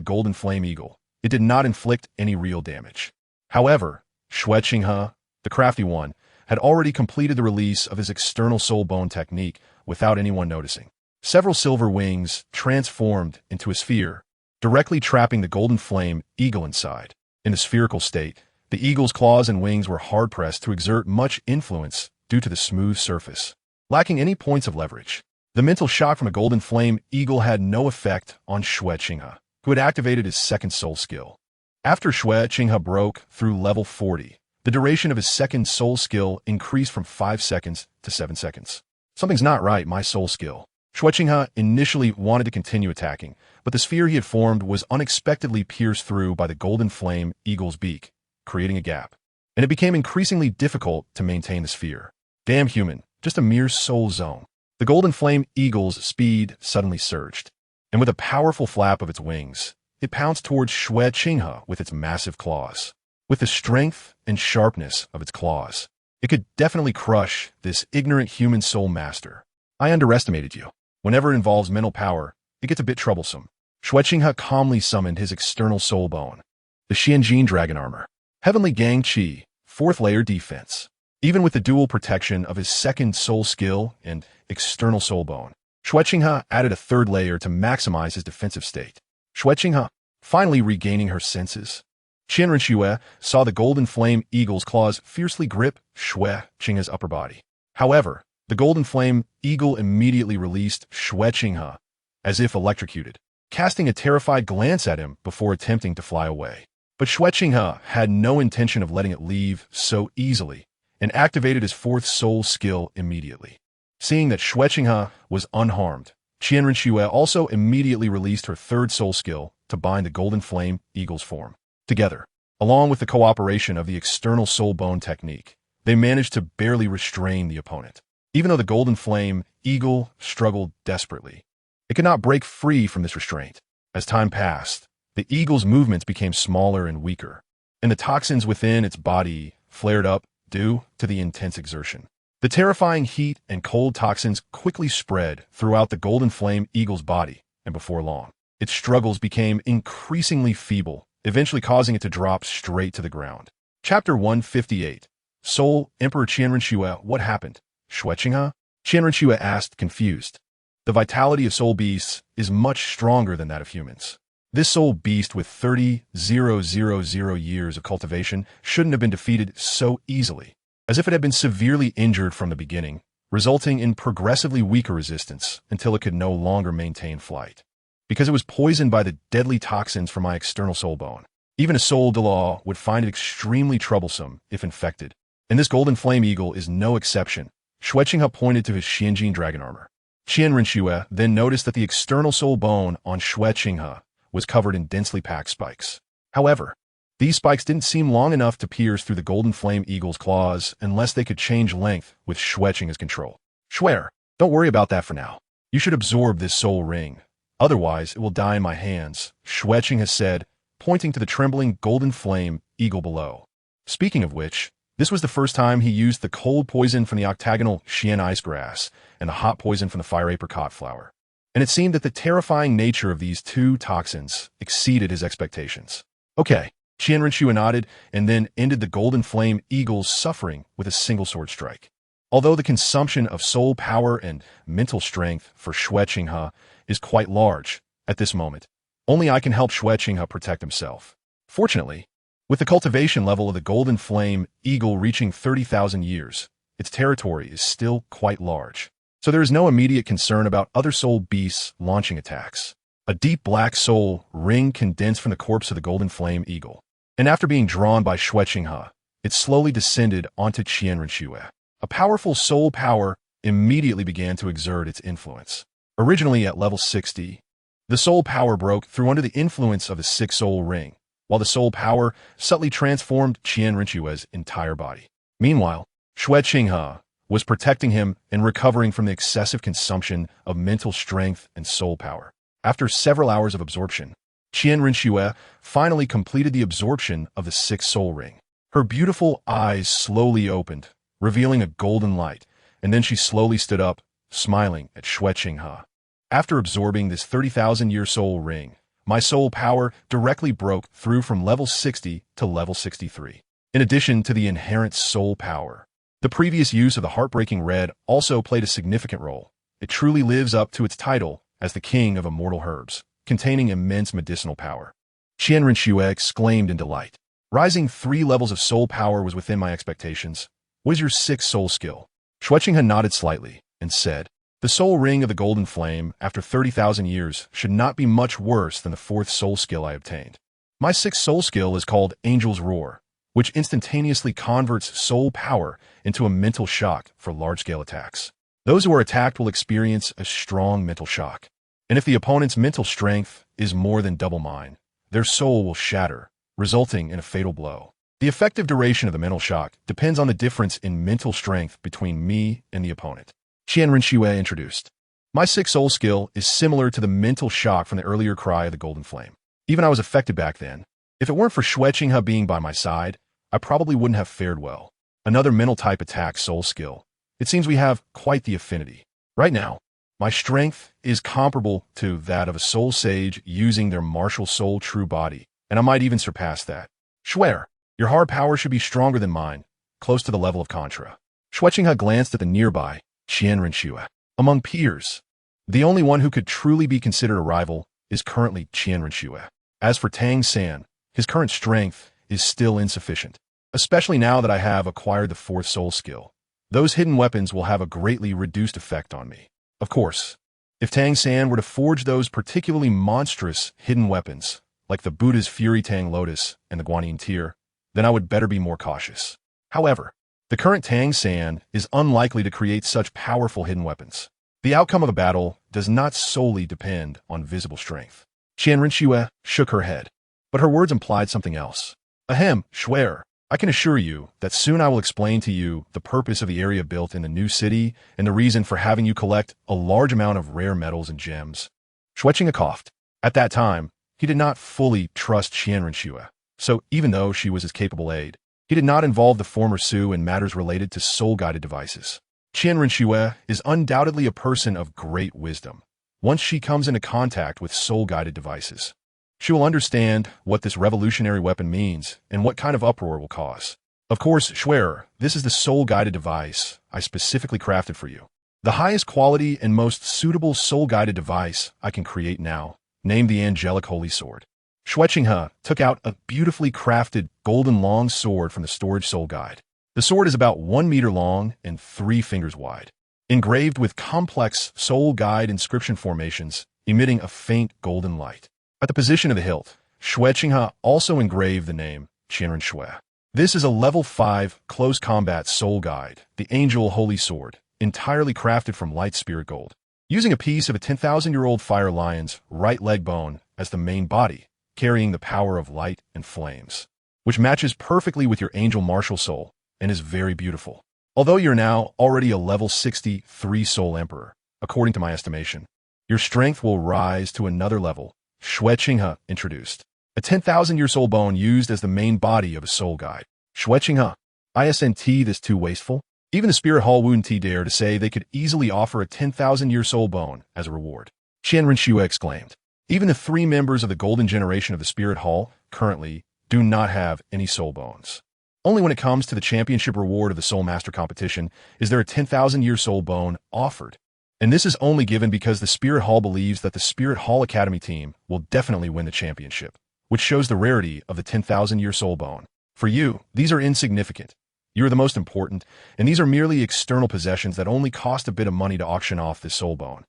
Golden Flame Eagle, it did not inflict any real damage. However, Xue Qinghe, the crafty one, had already completed the release of his external soul bone technique without anyone noticing. Several silver wings transformed into a sphere, directly trapping the Golden Flame Eagle inside. In a spherical state, the eagle's claws and wings were hard-pressed to exert much influence due to the smooth surface, lacking any points of leverage. The mental shock from a Golden Flame Eagle had no effect on Xue Qinghe, who had activated his second soul skill. After Xue Qinghe broke through level 40, the duration of his second soul skill increased from 5 seconds to 7 seconds. Something's not right, my soul skill. Xue Qinghe initially wanted to continue attacking, but the sphere he had formed was unexpectedly pierced through by the Golden Flame Eagle's beak, creating a gap, and it became increasingly difficult to maintain the sphere. Damn human, just a mere soul zone. The Golden Flame Eagle's speed suddenly surged, and with a powerful flap of its wings, it pounced towards Xue Qinghe with its massive claws. With the strength and sharpness of its claws, it could definitely crush this ignorant human soul master. I underestimated you. Whenever it involves mental power, it gets a bit troublesome. Xue Qinghe calmly summoned his external soul bone, the Xianjin Dragon Armor. Heavenly Gang Qi, 4th layer defense. Even with the dual protection of his second soul skill and external soul bone, Xue Qinghe added a 3rd layer to maximize his defensive state. Xue Qinghe, finally regaining her senses. Qian Renxue saw the Golden Flame Eagle's claws fiercely grip Xue Qinghe's upper body. However, the Golden Flame Eagle immediately released Xue Qinghe, as if electrocuted, casting a terrified glance at him before attempting to fly away. But Xue Qinghe had no intention of letting it leave so easily, and activated his 4th soul skill immediately. Seeing that Xue Qinghe was unharmed, Qian Renxue also immediately released her 3rd soul skill to bind the Golden Flame Eagle's form. Together, along with the cooperation of the external soul bone technique, they managed to barely restrain the opponent. Even though the Golden Flame Eagle struggled desperately, it could not break free from this restraint. As time passed, the eagle's movements became smaller and weaker, and the toxins within its body flared up due to the intense exertion. The terrifying heat and cold toxins quickly spread throughout the Golden Flame Eagle's body, and before long, its struggles became increasingly feeble, eventually causing it to drop straight to the ground. Chapter 158. Soul Emperor Qian Renxue, what happened? Xue Qinghe? Qian Renxue asked, confused. The vitality of soul beasts is much stronger than that of humans. This soul beast with 30,000 years of cultivation shouldn't have been defeated so easily, as if it had been severely injured from the beginning, resulting in progressively weaker resistance until it could no longer maintain flight. Because it was poisoned by the deadly toxins from my external soul bone. Even a soul Douluo would find it extremely troublesome if infected, and this Golden Flame Eagle is no exception. Xue Qinghe pointed to his Xianjin Dragon Armor. Qian Renxue then noticed that the external soul bone on Xue Qinghe was covered in densely packed spikes. However, these spikes didn't seem long enough to pierce through the Golden Flame Eagle's claws unless they could change length with Xue Qinghe's control. Xue, don't worry about that for now. You should absorb this soul ring. Otherwise, it will die in my hands, Xue Qinghe said, pointing to the trembling Golden Flame Eagle below. Speaking of which, this was the first time he used the cold poison from the octagonal Xian ice grass and the hot poison from the fire apricot flower. And it seemed that the terrifying nature of these 2 toxins exceeded his expectations. Okay, Qian Renxue nodded and then ended the Golden Flame Eagle's suffering with a single sword strike. Although the consumption of soul power and mental strength for Xue Qinghe is quite large at this moment, only I can help Xue Qinghe protect himself. Fortunately, with the cultivation level of the Golden Flame Eagle reaching 30,000 years, its territory is still quite large. So there is no immediate concern about other soul beasts launching attacks. A deep black soul ring condensed from the corpse of the golden flame eagle. And after being drawn by Xue Qinghe, it slowly descended onto Qian Renxue. A powerful soul power immediately began to exert its influence. Originally at level 60, the soul power broke through under the influence of the six soul ring, while the soul power subtly transformed Qian Renxue's entire body. Meanwhile, Xue Qinghe was protecting him and recovering from the excessive consumption of mental strength and soul power. After several hours of absorption, Qian Renxue finally completed the absorption of the sixth soul ring. Her beautiful eyes slowly opened, revealing a golden light, and then she slowly stood up, smiling at Xue Qinghe. After absorbing this 30,000-year soul ring, my soul power directly broke through from level 60 to level 63. In addition to the inherent soul power, the previous use of the heartbreaking red also played a significant role. It truly lives up to its title as the king of immortal herbs, containing immense medicinal power. Qian Renxue exclaimed in delight. Rising 3 levels of soul power was within my expectations. What is your 6th soul skill? Xue Qinghe nodded slightly and said, the soul ring of the golden flame, after 30,000 years, should not be much worse than the 4th soul skill I obtained. My 6th soul skill is called Angel's Roar, which instantaneously converts soul power into a mental shock for large-scale attacks. Those who are attacked will experience a strong mental shock. And if the opponent's mental strength is more than double mine, their soul will shatter, resulting in a fatal blow. The effective duration of the mental shock depends on the difference in mental strength between me and the opponent. Qian Renxue introduced. My 6th soul skill is similar to the mental shock from the earlier cry of the golden flame. Even I was affected back then. If it weren't for Xue Qinghe being by my side, I probably wouldn't have fared well. Another mental type attack soul skill. It seems we have quite the affinity. Right now, my strength is comparable to that of a soul sage using their martial soul true body, and I might even surpass that. Xue, your hard power should be stronger than mine, close to the level of Contra. Xue Qinghe glanced at the nearby Qian Renxue. Among peers, the only one who could truly be considered a rival is currently Qian Renxue. As for Tang San, his current strength is still insufficient, especially now that I have acquired the 4th soul skill. Those hidden weapons will have a greatly reduced effect on me. Of course, if Tang San were to forge those particularly monstrous hidden weapons, like the Buddha's Fury Tang Lotus and the Guanyin Tear, then I would better be more cautious. However, the current Tang San is unlikely to create such powerful hidden weapons. The outcome of a battle does not solely depend on visible strength. Qian Renxue shook her head, but her words implied something else. Ahem, Xue, I can assure you that soon I will explain to you the purpose of the area built in the new city and the reason for having you collect a large amount of rare metals and gems. Xue Qinghe coughed. At that time, he did not fully trust Qian Renxue, so even though she was his capable aide, he did not involve the former Su in matters related to soul-guided devices. Qian Renxue is undoubtedly a person of great wisdom. Once she comes into contact with soul-guided devices, she will understand what this revolutionary weapon means and what kind of uproar it will cause. Of course, Xue, this is the soul-guided device I specifically crafted for you. The highest quality and most suitable soul-guided device I can create now, named the Angelic Holy Sword. Xue Qinghe took out a beautifully crafted golden long sword from the storage soul guide. The sword is about 1 meter long and 3 fingers wide, engraved with complex soul guide inscription formations emitting a faint golden light. At the position of the hilt, Xue Qinghe also engraved the name Qian Renxue. This is a level 5 close combat soul guide, the Angel Holy Sword, entirely crafted from light spirit gold. Using a piece of a 10,000-year-old fire lion's right leg bone as the main body, carrying the power of light and flames, which matches perfectly with your angel martial soul and is very beautiful. Although you're now already a level 63 soul emperor, according to my estimation, your strength will rise to another level. Xue Qinghe introduced. A 10,000-year soul bone used as the main body of a soul guide. Xue Qinghe, isn't this too wasteful? Even the Spirit Hall wouldn't dare to say they could easily offer a 10,000-year soul bone as a reward. Qian Renxue exclaimed. Even the 3 members of the golden generation of the Spirit Hall currently do not have any soul bones. Only when it comes to the championship reward of the soulmaster competition is there a 10,000-year soul bone offered. And this is only given because the Spirit Hall believes that the Spirit Hall Academy team will definitely win the championship, which shows the rarity of the 10,000-year soul bone. For you, these are insignificant. You're the most important, and these are merely external possessions that only cost a bit of money to auction off this soul bone.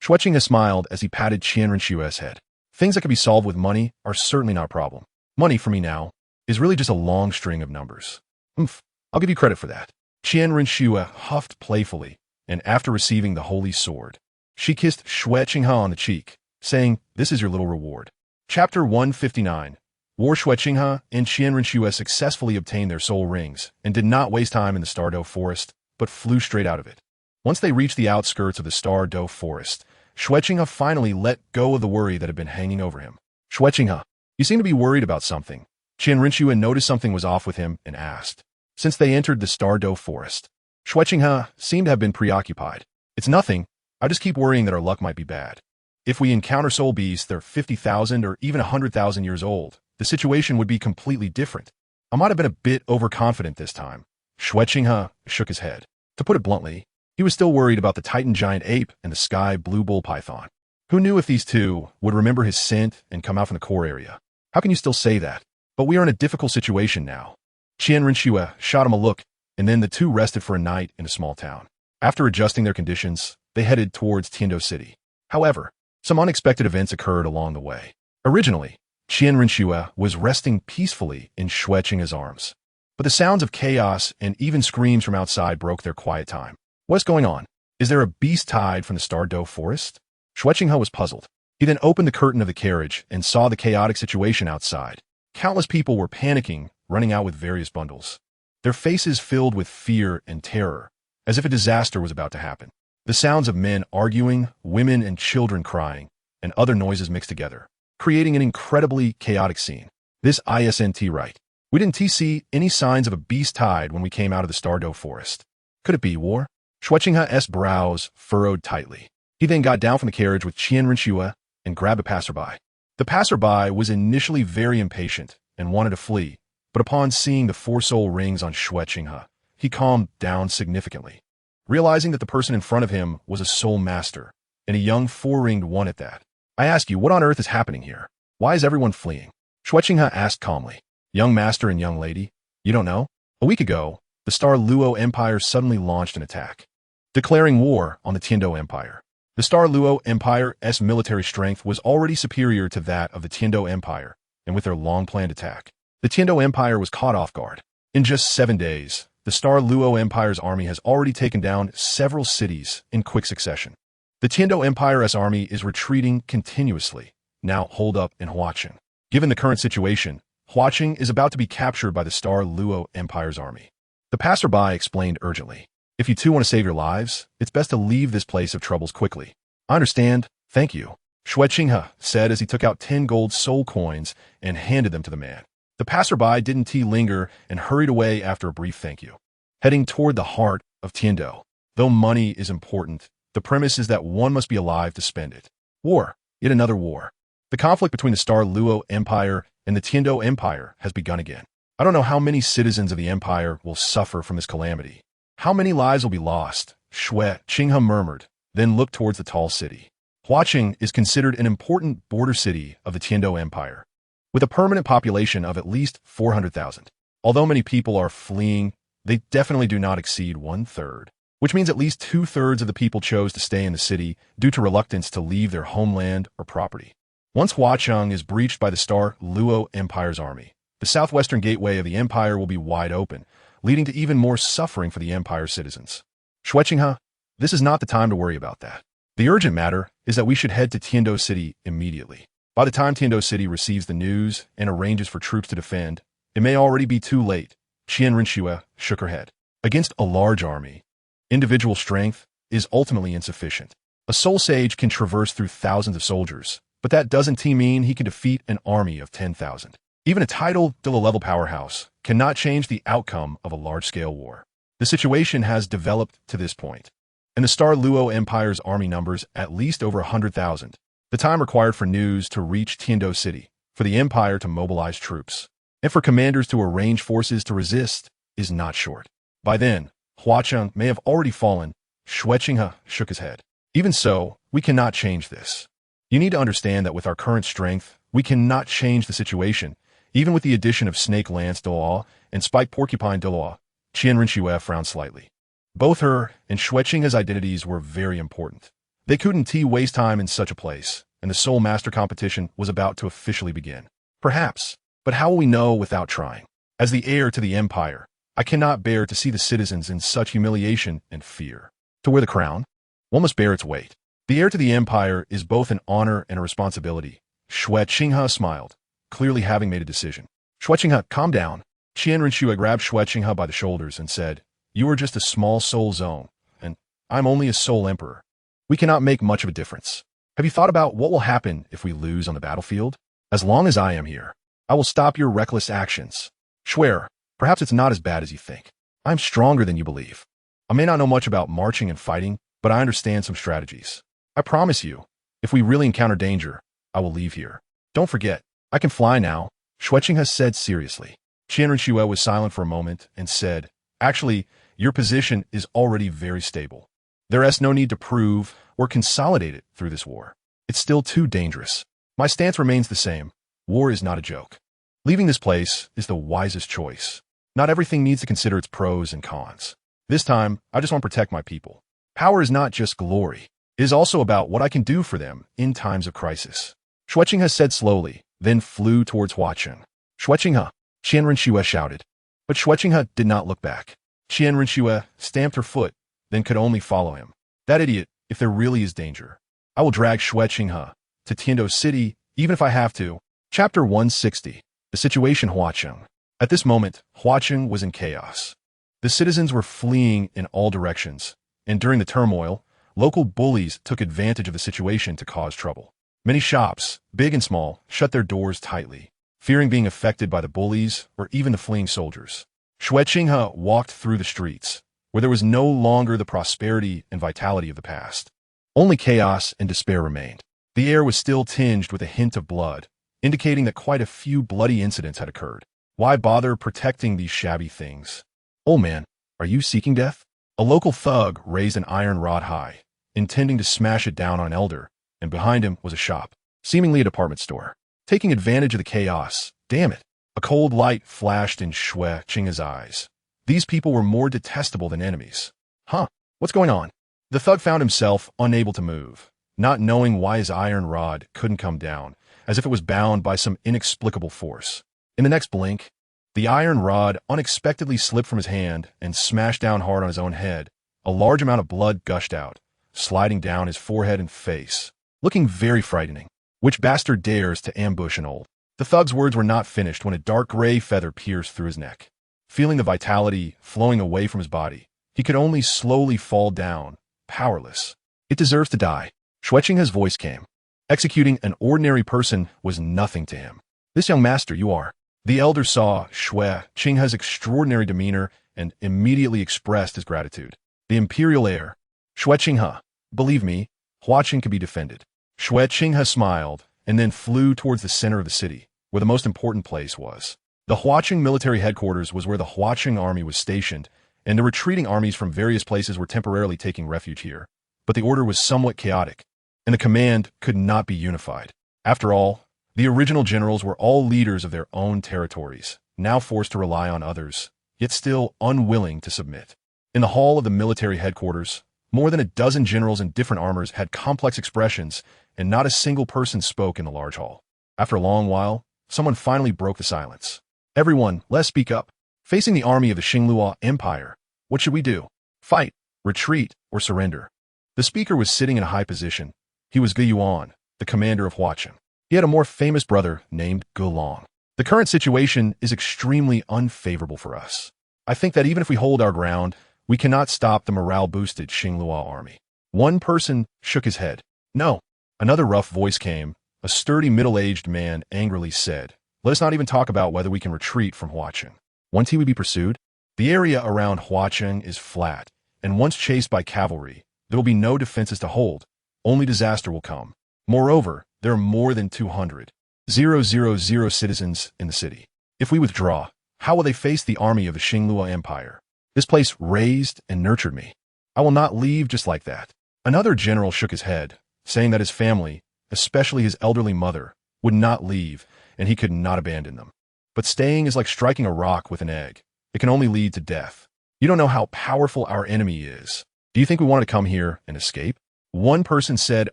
Xue Qinghe smiled as he patted Qian Renxue's head. Things that can be solved with money are certainly not a problem. Money, for me now, is really just a long string of numbers. I'll give you credit for that. Qian Renxue huffed playfully, and after receiving the holy sword, she kissed Xue Qinghe on the cheek, saying, "This is your little reward." Chapter 159. War. Xue Qinghe and Qian Renxue successfully obtained their soul rings and did not waste time in the Stardow Forest, but flew straight out of it. Once they reached the outskirts of the Stardow Forest, Xue Qinghe finally let go of the worry that had been hanging over him. "Xue Qinghe, you seem to be worried about something." Qian Renxue noticed something was off with him and asked. Since they entered the Stardow Forest, Xue Qinghe seemed to have been preoccupied. "It's nothing. I just keep worrying that our luck might be bad. If we encounter soul beasts that are 50,000 or even 100,000 years old, the situation would be completely different. I might have been a bit overconfident this time." Xue Qinghe shook his head. To put it bluntly, he was still worried about the Titan giant ape and the sky blue bull python. Who knew if these two would remember his scent and come out from the core area? How can you still say that? But we are in a difficult situation now. Qian Renxue shot him a look, and then the two rested for a night in a small town. After adjusting their conditions, they headed towards Tiando City. However, some unexpected events occurred along the way. Originally, Qian Renxue was resting peacefully in Xue Qinghe's arms. But the sounds of chaos and even screams from outside broke their quiet time. What's going on? Is there a beast tide from the Stardow Forest? Xue Qinghe was puzzled. He then opened the curtain of the carriage and saw the chaotic situation outside. Countless people were panicking, running out with various bundles. Their faces filled with fear and terror, as if a disaster was about to happen. The sounds of men arguing, women and children crying, and other noises mixed together, creating an incredibly chaotic scene. This isn't right. We didn't see any signs of a beast tide when we came out of the Stardow Forest. Could it be war? Xue Qinghe's brows furrowed tightly. He then got down from the carriage with Qian Renxue and grabbed a passerby. The passerby was initially very impatient and wanted to flee, but upon seeing the 4 soul rings on Xue Qinghe, he calmed down significantly. Realizing that the person in front of him was a soulmaster, and a young 4-ringed one at that. "I ask you, what on earth is happening here? Why is everyone fleeing?" Xue Qinghe asked calmly. "Young master and young lady, you don't know? A week ago, the Luo Empire suddenly launched an attack, declaring war on the Tiando Empire. The Luo Empire's military strength was already superior to that of the Tiando Empire, and with their long-planned attack, the Tiando Empire was caught off guard. In just 7 days, the Luo Empire's army has already taken down several cities in quick succession. The Tiando Empire's army is retreating continuously, now holed up in Huaqing. Given the current situation, Huaqing is about to be captured by the Luo Empire's army." The passerby explained urgently. "If you two want to save your lives, it's best to leave this place of troubles quickly." "I understand, thank you," Xue Qinghe said as he took out 10 gold soul coins and handed them to the man. The passerby didn't linger and hurried away after a brief thank you. Heading toward the heart of Tiando. Though money is important, the premise is that one must be alive to spend it. War, yet another war. The conflict between the Luo Empire and the Tiando Empire has begun again. I don't know how many citizens of the empire will suffer from this calamity. How many lives will be lost? Xue Qinghe murmured, then looked towards the tall city. Huaqing is considered an important border city of the Tiando Empire, with a permanent population of at least 400,000. Although many people are fleeing, they definitely do not exceed 1/3, which means at least 2/3 of the people chose to stay in the city due to reluctance to leave their homeland or property. Once Huaqing is breached by the Luo Empire's army, the southwestern gateway of the empire will be wide open, leading to even more suffering for the empire's citizens. Xue Qinghe, this is not the time to worry about that. The urgent matter is that we should head to Tiando City immediately. By the time Tiando City receives the news and arranges for troops to defend, it may already be too late. Qian Renxue shook her head. Against a large army, individual strength is ultimately insufficient. A soul sage can traverse through thousands of soldiers, but that doesn't mean he can defeat an army of 10,000. Even a titled level powerhouse cannot change the outcome of a large-scale war. The situation has developed to this point, and the Luo Empire's army numbers at least over 100,000. The time required for news to reach Tiando City, for the empire to mobilize troops, and for commanders to arrange forces to resist is not short. By then, Huaqing may have already fallen. Xue Qinghe shook his head. Even so, we cannot change this. You need to understand that with our current strength, we cannot change the situation, even with the addition of Snake Lance Douluo and Spike Porcupine Douluo. Qian Renxue frowned slightly. Both her and Xue Qinghe's identities were very important. They couldn't waste time in such a place, and the soulmaster competition was about to officially begin. Perhaps, but how will we know without trying? As the heir to the empire, I cannot bear to see the citizens in such humiliation and fear. To wear the crown, one must bear its weight. The heir to the empire is both an honor and a responsibility. Xue Qinghe smiled, clearly having made a decision. Xue Qinghe, calm down. Qian Renxue grabbed Xue Qinghe by the shoulders and said, "You are just a small soul zone, and I'm only a soul emperor. We cannot make much of a difference. Have you thought about what will happen if we lose on the battlefield? As long as I am here, I will stop your reckless actions. Swear, perhaps it's not as bad as you think. I'm stronger than you believe. I may not know much about marching and fighting, but I understand some strategies. I promise you, if we really encounter danger, I will leave here. Don't forget, I can fly now," Xue Qinghe said seriously. Qian Renxue was silent for a moment and said, "Actually, your position is already very stable. There is no need to prove or consolidate it through this war. It's still too dangerous. My stance remains the same. War is not a joke. Leaving this place is the wisest choice. Not everything needs to consider its pros and cons. This time, I just want to protect my people. Power is not just glory. It is also about what I can do for them in times of crisis." Xue Qinghe said slowly, then flew towards Huaqing. "Xue Qinghe," Qian Renxue shouted. But Xue Qinghe did not look back. Qian Renxue stamped her foot, then could only follow him. That idiot, if there really is danger. I will drag Xue Qinghe to Tiando City, even if I have to. Chapter 160. The Situation Huaqing. At this moment, Huaqing was in chaos. The citizens were fleeing in all directions, and during the turmoil, local bullies took advantage of the situation to cause trouble. Many shops, big and small, shut their doors tightly, fearing being affected by the bullies or even the fleeing soldiers. Xue Qinghe walked through the streets, where there was no longer the prosperity and vitality of the past. Only chaos and despair remained. The air was still tinged with a hint of blood, indicating that quite a few bloody incidents had occurred. Why bother protecting these shabby things? "Old man, are you seeking death?" A local thug raised an iron rod high, intending to smash it down on an elder, and behind him was a shop, seemingly a department store. Taking advantage of the chaos, damn it. A cold light flashed in Xue Qinghe's eyes. These people were more detestable than enemies. Huh, what's going on? The thug found himself unable to move, not knowing why his iron rod couldn't come down, as if it was bound by some inexplicable force. In the next blink, the iron rod unexpectedly slipped from his hand and smashed down hard on his own head. A large amount of blood gushed out, sliding down his forehead and face, looking very frightening. Which bastard dares to ambush an old? The thug's words were not finished when a dark gray feather pierced through his neck. Feeling the vitality flowing away from his body, he could only slowly fall down, powerless. "It deserves to die." Xue Qinghe's voice came. Executing an ordinary person was nothing to him. "This young master you are." The elder saw Xue Qinghe's extraordinary demeanor and immediately expressed his gratitude. "The imperial heir. Xue Qinghe, believe me, Huaqing can be defended." Xue Qinghe smiled and then flew towards the center of the city, where the most important place was. The Huaqing military headquarters was where the Huaqing army was stationed, and the retreating armies from various places were temporarily taking refuge here. But the order was somewhat chaotic, and the command could not be unified. After all, the original generals were all leaders of their own territories, now forced to rely on others, yet still unwilling to submit. In the hall of the military headquarters, more than a dozen generals in different armors had complex expressions, and not a single person spoke in the large hall. After a long while, someone finally broke the silence. "Everyone, let's speak up. Facing the army of the Xingluo Empire, what should we do? Fight, retreat, or surrender?" The speaker was sitting in a high position. He was Ge Yuan, the commander of Huaqing. He had a more famous brother named Ge Long. "The current situation is extremely unfavorable for us. I think that even if we hold our ground, we cannot stop the morale-boosted Xingluo army." One person shook his head. "No." Another rough voice came. A sturdy middle-aged man angrily said, "Let us not even talk about whether we can retreat from Huaqing. Won't we be pursued? The area around Huaqing is flat, and once chased by cavalry, there will be no defenses to hold. Only disaster will come. Moreover, there are more than 200,000 citizens in the city. If we withdraw, how will they face the army of the Xingluo Empire? This place raised and nurtured me. I will not leave just like that." Another general shook his head, saying that his family, especially his elderly mother, would not leave, and he could not abandon them. But staying is like striking a rock with an egg. It can only lead to death. You don't know how powerful our enemy is. Do you think we wanted to come here and escape? One person said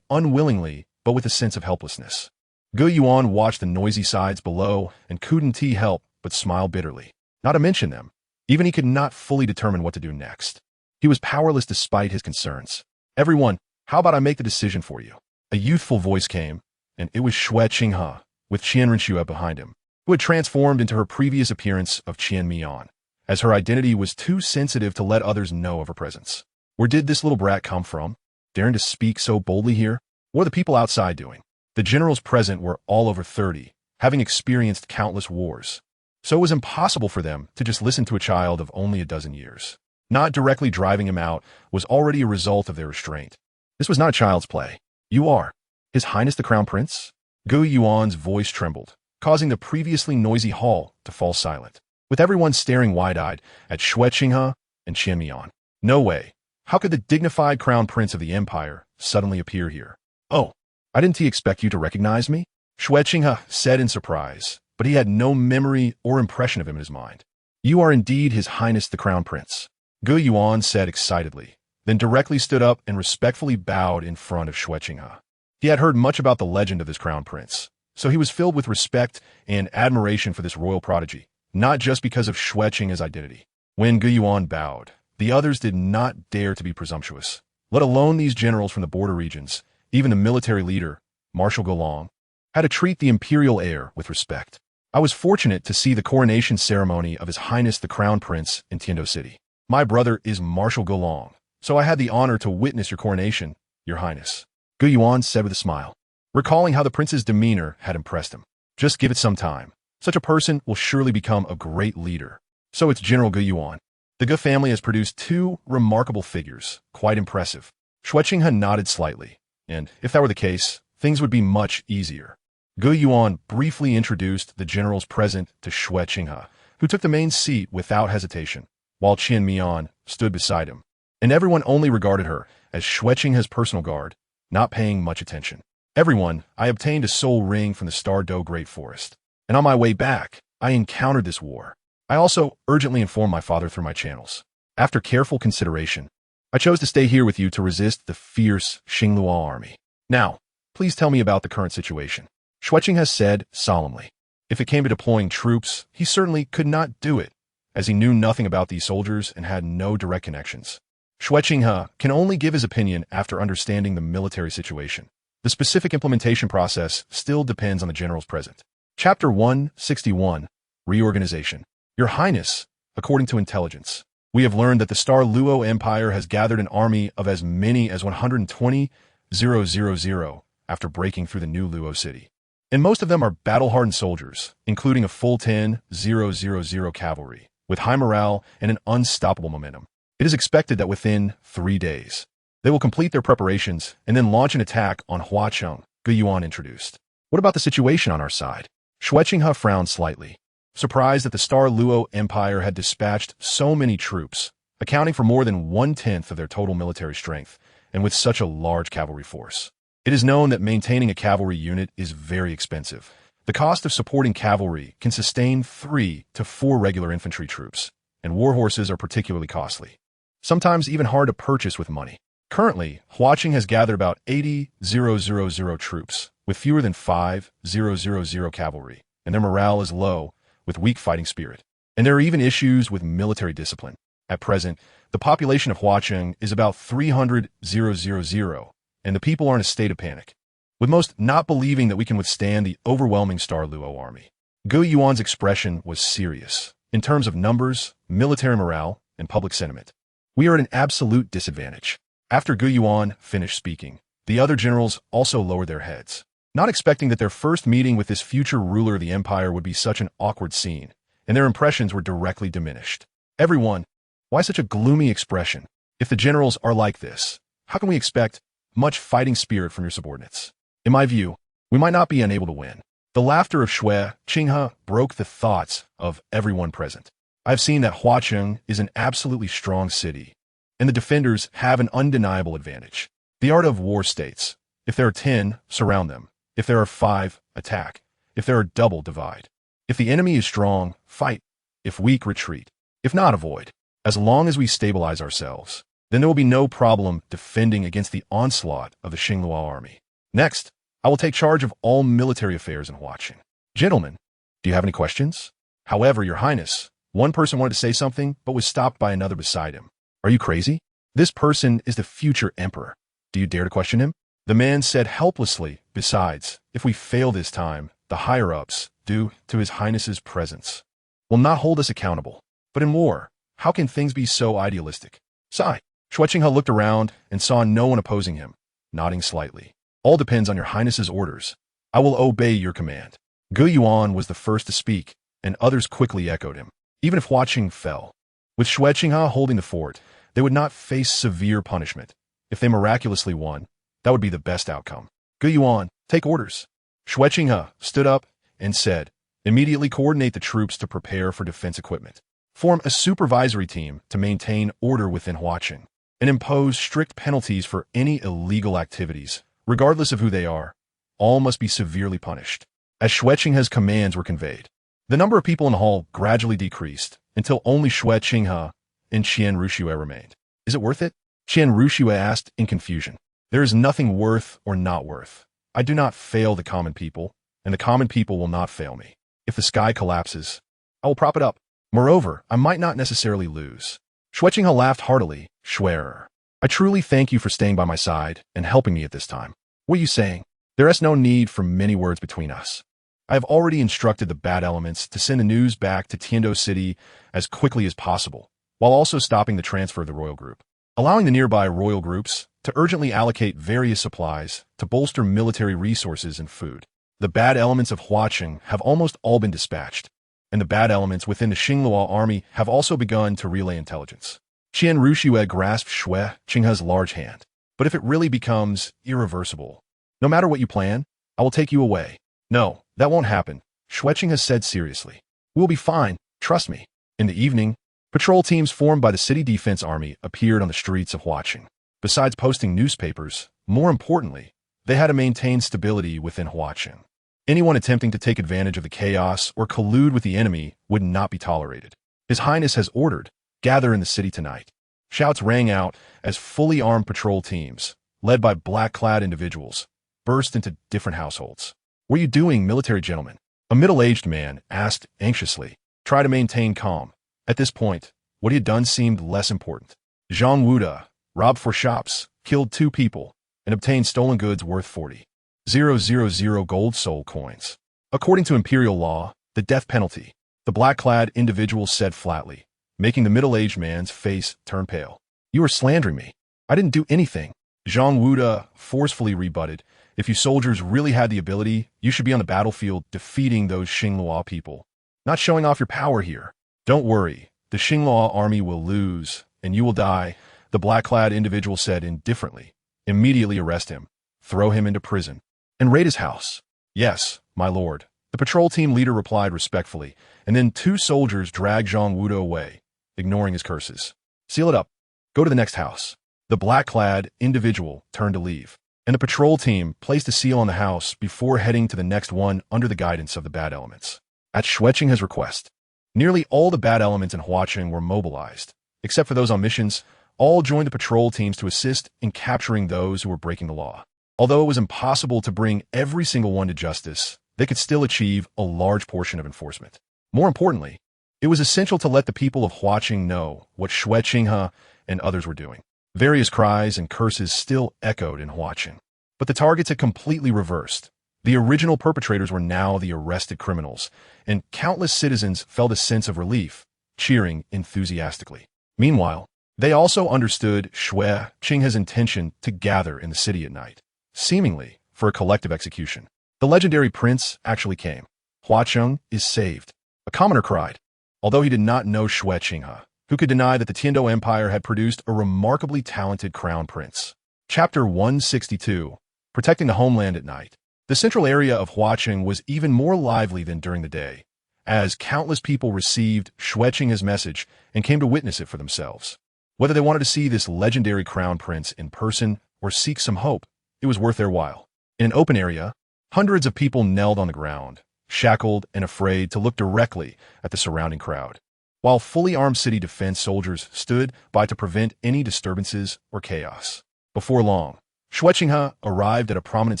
unwillingly, but with a sense of helplessness. Ge Yuan watched the noisy sides below and couldn't help but smile bitterly. Not to mention them. Even he could not fully determine what to do next. He was powerless despite his concerns. Everyone, how about I make the decision for you? A youthful voice came, and it was Xue Qinghe, with Qian Renxue behind him, who had transformed into her previous appearance of Qian Mian, as her identity was too sensitive to let others know of her presence. Where did this little brat come from? Daring to speak so boldly here? What are the people outside doing? The generals present were all over 30, having experienced countless wars. So it was impossible for them to just listen to a child of only a dozen years. Not directly driving him out was already a result of their restraint. This was not a child's play. You are His Highness the Crown Prince? Ge Yuan's voice trembled, causing the previously noisy hall to fall silent, with everyone staring wide-eyed at Xue Qinghe and Qian Mian. No way. How could the dignified Crown Prince of the Empire suddenly appear here? Oh, I didn't expect you to recognize me? Xue Qinghe said in surprise, but he had no memory or impression of him in his mind. You are indeed His Highness the Crown Prince, Ge Yuan said excitedly, then directly stood up and respectfully bowed in front of Xue Qinghe. He had heard much about the legend of this Crown Prince, so he was filled with respect and admiration for this royal prodigy, not just because of Xue Qinghe's identity. When Ge Yuan bowed, the others did not dare to be presumptuous, let alone these generals from the border regions. Even the military leader, Marshal Golong, had to treat the imperial heir with respect. I was fortunate to see the coronation ceremony of His Highness the Crown Prince in Tiando City. My brother is Marshal Golong, so I had the honor to witness your coronation, Your Highness, Ge Yuan said with a smile, recalling how the prince's demeanor had impressed him. Just give it some time. Such a person will surely become a great leader. So it's General Ge Yuan. The Ge family has produced two remarkable figures, quite impressive. Xue Qinghe nodded slightly, and if that were the case, things would be much easier. Ge Yuan briefly introduced the generals present to Xue Qinghe, who took the main seat without hesitation, while Qian Mian stood beside him. And everyone only regarded her as Xue Qinghe's personal guard, not paying much attention. Everyone, I obtained a soul ring from the Star Do Great Forest, and on my way back, I encountered this war. I also urgently informed my father through my channels. After careful consideration, I chose to stay here with you to resist the fierce Xingluo army. Now, please tell me about the current situation. Xue Qinghe said solemnly. If it came to deploying troops, he certainly could not do it, as he knew nothing about these soldiers and had no direct connections. Xue Qinghe can only give his opinion after understanding the military situation. The specific implementation process still depends on the generals present. Chapter 161, Reorganization. Your Highness, according to intelligence, we have learned that the Star Luo Empire has gathered an army of as many as 120,000 after breaking through the new Luo city. And most of them are battle-hardened soldiers, including a full 10,000 cavalry, with high morale and an unstoppable momentum. It is expected that within 3 days, they will complete their preparations and then launch an attack on Huacheng, Ge Yuan introduced. What about the situation on our side? Xue Qinghe frowned slightly, surprised that the Star Luo Empire had dispatched so many troops, accounting for more than 1/10 of their total military strength, and with such a large cavalry force. It is known that maintaining a cavalry unit is very expensive. The cost of supporting cavalry can sustain 3 to 4 regular infantry troops, and war horses are particularly costly, sometimes even hard to purchase with money. Currently, Huacheng has gathered about 80,000 troops, with fewer than 5,000 cavalry, and their morale is low, with weak fighting spirit. And there are even issues with military discipline. At present, the population of Huacheng is about 300,000, and the people are in a state of panic, with most not believing that we can withstand the overwhelming Star Luo army. Ge Yuan's expression was serious, in terms of numbers, military morale, and public sentiment. We are at an absolute disadvantage. After Ge Yuan finished speaking, the other generals also lowered their heads, not expecting that their first meeting with this future ruler of the empire would be such an awkward scene, and their impressions were directly diminished. Everyone, why such a gloomy expression? If the generals are like this, how can we expect much fighting spirit from your subordinates? In my view, we might not be unable to win. The laughter of Xue Qinghe broke the thoughts of everyone present. I've seen that Huacheng is an absolutely strong city, and the defenders have an undeniable advantage. The art of war states, if there are 10, surround them. If there are 5, attack. If there are double, divide. If the enemy is strong, fight. If weak, retreat. If not, avoid. As long as we stabilize ourselves, then there will be no problem defending against the onslaught of the Xinghua army. Next, I will take charge of all military affairs in Huaqing. Gentlemen, do you have any questions? However, Your Highness, one person wanted to say something, but was stopped by another beside him. Are you crazy? This person is the future emperor. Do you dare to question him? The man said helplessly. Besides, if we fail this time, the higher-ups, due to His Highness's presence, will not hold us accountable. But in war, how can things be so idealistic? Sigh. Xue Qinghe looked around and saw no one opposing him, nodding slightly. All depends on Your Highness's orders. I will obey your command. Gu Yuan was the first to speak, and others quickly echoed him. Even if Huaqing fell, with Xue Qinghe holding the fort, they would not face severe punishment. If they miraculously won, that would be the best outcome. Gu Yuan, take orders. Xue Qinghe stood up and said, immediately coordinate the troops to prepare for defense equipment. Form a supervisory team to maintain order within Huaqing, and impose strict penalties for any illegal activities, regardless of who they are. All must be severely punished. As Xue Qinghe's commands were conveyed, the number of people in the hall gradually decreased until only Xue Qinghe and Qian Renxue remained. Is it worth it? Qian Renxue asked in confusion. There is nothing worth or not worth. I do not fail the common people, and the common people will not fail me. If the sky collapses, I will prop it up. Moreover, I might not necessarily lose. Xue Qinghe laughed heartily. Schwerer, I truly thank you for staying by my side and helping me at this time. What are you saying? There is no need for many words between us. I have already instructed the bad elements to send the news back to Tiando City as quickly as possible, while also stopping the transfer of the royal group, allowing the nearby royal groups to urgently allocate various supplies to bolster military resources and food. The bad elements of Huaqing have almost all been dispatched, and the bad elements within the Xinghua army have also begun to relay intelligence. Qian Renxue grasped Xue Qinghe's large hand. But if it really becomes irreversible, no matter what you plan, I will take you away. No, that won't happen, Xue Qinghe said seriously. We'll be fine, trust me. In the evening, patrol teams formed by the city defense army appeared on the streets of Huaqing. Besides posting newspapers, more importantly, they had to maintain stability within Huaqing. Anyone attempting to take advantage of the chaos or collude with the enemy would not be tolerated. His Highness has ordered, gather in the city tonight. Shouts rang out as fully armed patrol teams, led by black-clad individuals, burst into different households. What are you doing, military gentlemen? A middle-aged man asked anxiously. Try to maintain calm. At this point, what he had done seemed less important. Zhang Wuda robbed 4 shops, killed 2 people, and obtained stolen goods worth 40,000 gold soul coins. According to imperial law, the death penalty, the black-clad individual said flatly, making the middle-aged man's face turn pale. You are slandering me. I didn't do anything. Zhang Wuda forcefully rebutted. If you soldiers really had the ability, you should be on the battlefield defeating those Xinghua people, not showing off your power here. Don't worry, the Xinghua army will lose, and you will die, the black-clad individual said indifferently. Immediately arrest him, throw him into prison, and raid his house. Yes, my lord, the patrol team leader replied respectfully, and then 2 soldiers dragged Zhang Wuda away, ignoring his curses. Seal it up. Go to the next house. The black-clad individual turned to leave, and the patrol team placed a seal on the house before heading to the next one under the guidance of the bad elements. At Xue Qinghe's request, nearly all the bad elements in Huaqing were mobilized. Except for those on missions, all joined the patrol teams to assist in capturing those who were breaking the law. Although it was impossible to bring every single one to justice, they could still achieve a large portion of enforcement. More importantly, it was essential to let the people of Huaqing know what Xue Qinghe and others were doing. Various cries and curses still echoed in Huaqing, but the targets had completely reversed. The original perpetrators were now the arrested criminals, and countless citizens felt a sense of relief, cheering enthusiastically. Meanwhile, they also understood Xue Qinghe's intention to gather in the city at night, seemingly for a collective execution. The legendary prince actually came. Huaqing is saved, a commoner cried. Although he did not know Xue Qinghe, who could deny that the Tiando Empire had produced a remarkably talented crown prince. Chapter 162, Protecting the Homeland at Night. The central area of Huaqing was even more lively than during the day, as countless people received Xue Qinghe's message and came to witness it for themselves. Whether they wanted to see this legendary crown prince in person or seek some hope, it was worth their while. In an open area, hundreds of people knelt on the ground, shackled and afraid to look directly at the surrounding crowd. while fully armed city defense soldiers stood by to prevent any disturbances or chaos. Before long, Xue Qinghe arrived at a prominent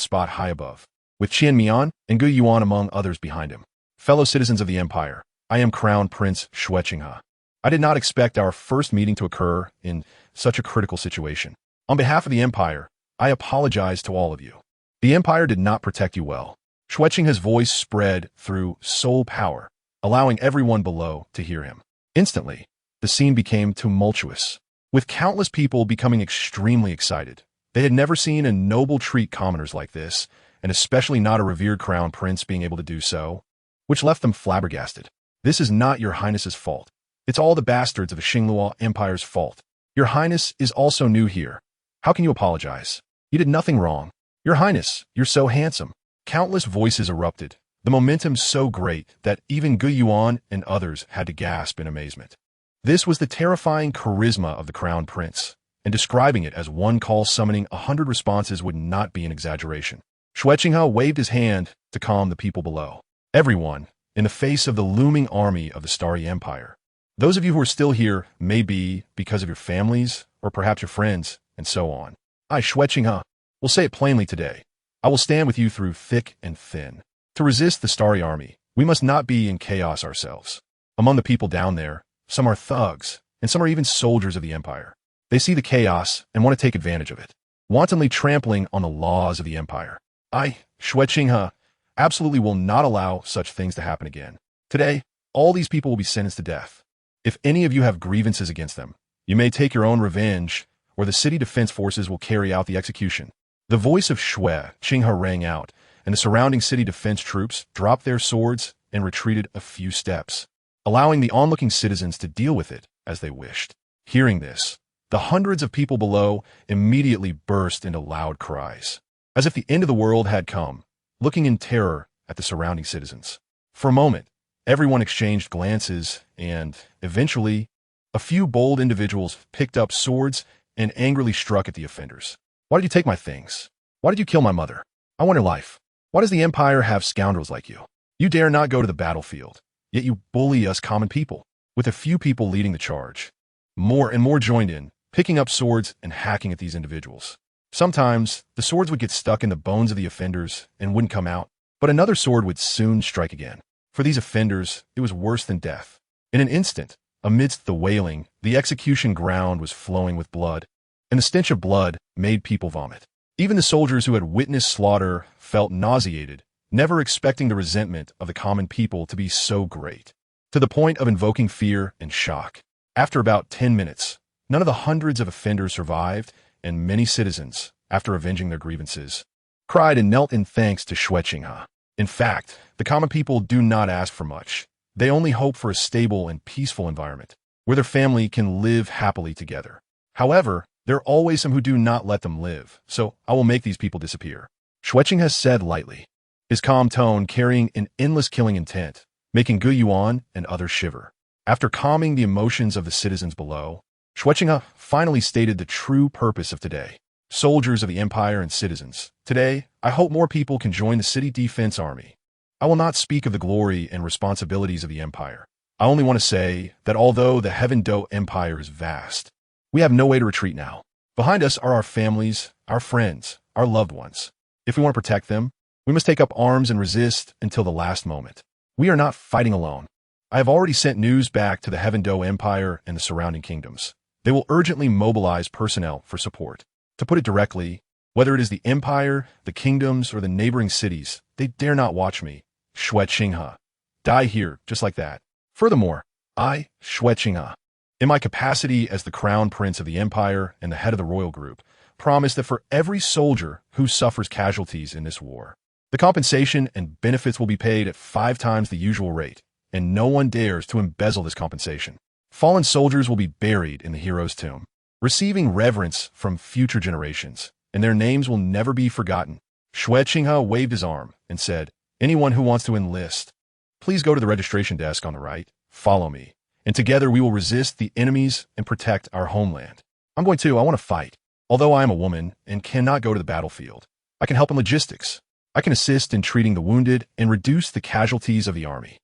spot high above, with Qian Mian and Gu Yuan among others behind him. Fellow citizens of the empire, I am Crown Prince Xue Qinghe. I did not expect our first meeting to occur in such a critical situation. On behalf of the empire, I apologize to all of you. The empire did not protect you well. Xue Qinghe's voice spread through soul power, allowing everyone below to hear him. Instantly, the scene became tumultuous, with countless people becoming extremely excited. They had never seen a noble treat commoners like this, and especially not a revered crown prince being able to do so, which left them flabbergasted. This is not your highness's fault. It's all the bastards of the Xingluo Empire's fault. Your highness is also new here. How can you apologize? You did nothing wrong. Your highness, you're so handsome. Countless voices erupted, the momentum so great that even Gu Yuan and others had to gasp in amazement. This was the terrifying charisma of the crown prince, and describing it as one call summoning 100 responses would not be an exaggeration. Xue Qinghe waved his hand to calm the people below. Everyone, in the face of the looming army of the Starry Empire. Those of you who are still here may be because of your families, or perhaps your friends, and so on. I, Xue Qinghe, will say it plainly today. I will stand with you through thick and thin. To resist the Starry Army, we must not be in chaos ourselves. Among the people down there, some are thugs, and some are even soldiers of the Empire. They see the chaos and want to take advantage of it, wantonly trampling on the laws of the Empire. I, Xue Qinghe, absolutely will not allow such things to happen again. Today, all these people will be sentenced to death. If any of you have grievances against them, you may take your own revenge, or the city defense forces will carry out the execution. The voice of Xue Qinghe rang out, and the surrounding city defense troops dropped their swords and retreated a few steps, allowing the onlooking citizens to deal with it as they wished. Hearing this, the hundreds of people below immediately burst into loud cries, as if the end of the world had come, looking in terror at the surrounding citizens. For a moment, everyone exchanged glances, and, eventually, a few bold individuals picked up swords and angrily struck at the offenders. Why did you take my things? Why did you kill my mother? I want your life. Why does the Empire have scoundrels like you? You dare not go to the battlefield, yet you bully us common people, with a few people leading the charge. More and more joined in, picking up swords and hacking at these individuals. Sometimes, the swords would get stuck in the bones of the offenders and wouldn't come out, but another sword would soon strike again. For these offenders, it was worse than death. In an instant, amidst the wailing, the execution ground was flowing with blood, and the stench of blood made people vomit. Even the soldiers who had witnessed slaughter felt nauseated, never expecting the resentment of the common people to be so great, to the point of invoking fear and shock. After about 10 minutes, none of the hundreds of offenders survived, and many citizens, after avenging their grievances, cried and knelt in thanks to Xue Qinghe. In fact, the common people do not ask for much. They only hope for a stable and peaceful environment, where their family can live happily together. However, there are always some who do not let them live, so I will make these people disappear. Xue Qinghe said lightly, his calm tone carrying an endless killing intent, making Gu Yuan and others shiver. After calming the emotions of the citizens below, Xue Qinghe finally stated the true purpose of today. Soldiers of the Empire and citizens, today, I hope more people can join the city defense army. I will not speak of the glory and responsibilities of the Empire. I only want to say that although the Heaven Do Empire is vast, we have no way to retreat now. Behind us are our families, our friends, our loved ones. If we want to protect them, we must take up arms and resist until the last moment. We are not fighting alone. I have already sent news back to the Heaven Do Empire and the surrounding kingdoms. They will urgently mobilize personnel for support. To put it directly, whether it is the Empire, the kingdoms, or the neighboring cities, they dare not watch me, Xue Qinghe, die here just like that. Furthermore, I, Xue Qinghe, in my capacity as the crown prince of the Empire and the head of the royal group, promise that for every soldier who suffers casualties in this war, the compensation and benefits will be paid at 5 times the usual rate, and no one dares to embezzle this compensation. Fallen soldiers will be buried in the hero's tomb, receiving reverence from future generations, and their names will never be forgotten. Xue Qinghe waved his arm and said, anyone who wants to enlist, please go to the registration desk on the right, follow me, and together we will resist the enemies and protect our homeland. I want to fight. Although I am a woman and cannot go to the battlefield, I can help in logistics. I can assist in treating the wounded and reduce the casualties of the army.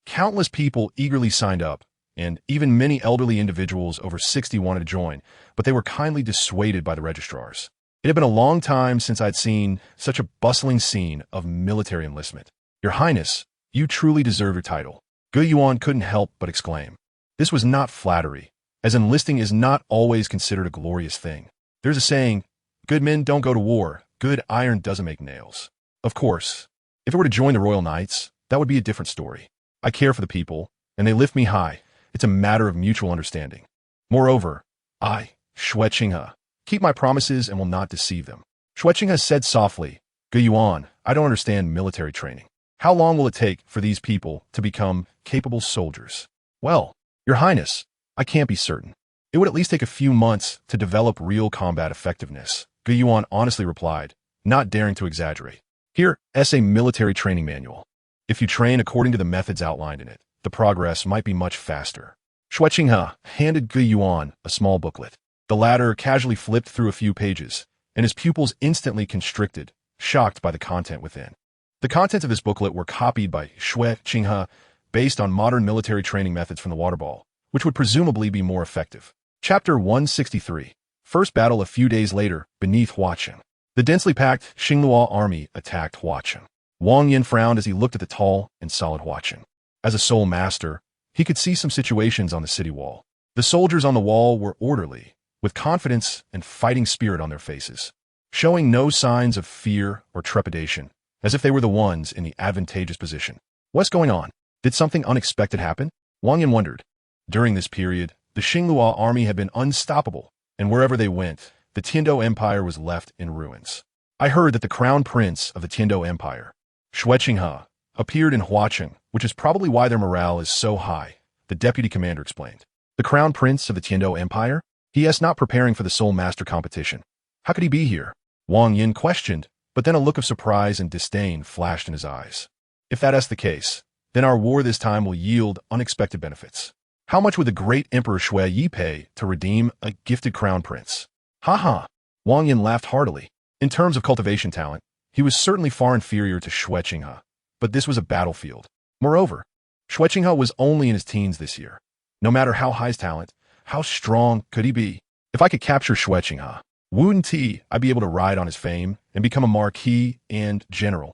Countless people eagerly signed up, and even many elderly individuals over 60 wanted to join, but they were kindly dissuaded by the registrars. It had been a long time since I'd seen such a bustling scene of military enlistment. Your Highness, you truly deserve your title. Ge Yuan couldn't help but exclaim. This was not flattery, as enlisting is not always considered a glorious thing. There's a saying, good men don't go to war, good iron doesn't make nails. Of course, if it were to join the Royal Knights, that would be a different story. I care for the people, and they lift me high. It's a matter of mutual understanding. Moreover, I, Xue Qinghe, keep my promises and will not deceive them. Xue Qinghe said softly, Ge Yuan, I don't understand military training. How long will it take for these people to become capable soldiers? Well, Your Highness, I can't be certain. It would at least take a few months to develop real combat effectiveness, Ge Yuan honestly replied, not daring to exaggerate. Here is a military training manual. If you train according to the methods outlined in it, the progress might be much faster. Xue Qinghe handed Ge Yuan a small booklet. The latter casually flipped through a few pages, and his pupils instantly constricted, shocked by the content within. The contents of this booklet were copied by Xue Qinghe based on modern military training methods from the water ball, which would presumably be more effective. Chapter 163. First battle a few days later, beneath Huaqing. The densely packed Xingluo army attacked Huaqing. Wang Yin frowned as he looked at the tall and solid Huaqing. As a soul master, he could see some situations on the city wall. The soldiers on the wall were orderly, with confidence and fighting spirit on their faces, showing no signs of fear or trepidation, as if they were the ones in the advantageous position. What's going on? Did something unexpected happen? Wang Yin wondered. During this period, the Xingluo army had been unstoppable, and wherever they went, the Tiando Empire was left in ruins. I heard that the crown prince of the Tiando Empire, Xue Qinghe, appeared in Huaqing, which is probably why their morale is so high, the deputy commander explained. The crown prince of the Tiando Empire? He is not preparing for the soul master competition. How could he be here? Wang Yin questioned, but then a look of surprise and disdain flashed in his eyes. If that is the case, then our war this time will yield unexpected benefits. How much would the great Emperor Xue Yi pay to redeem a gifted crown prince? Ha ha! Wang Yin laughed heartily. In terms of cultivation talent, he was certainly far inferior to Xue Qinghe, but this was a battlefield. Moreover, Xue Qinghe was only in his teens this year. No matter how high his talent, how strong could he be? If I could capture Xue Qinghe, wouldn't I'd be able to ride on his fame and become a marquis and general?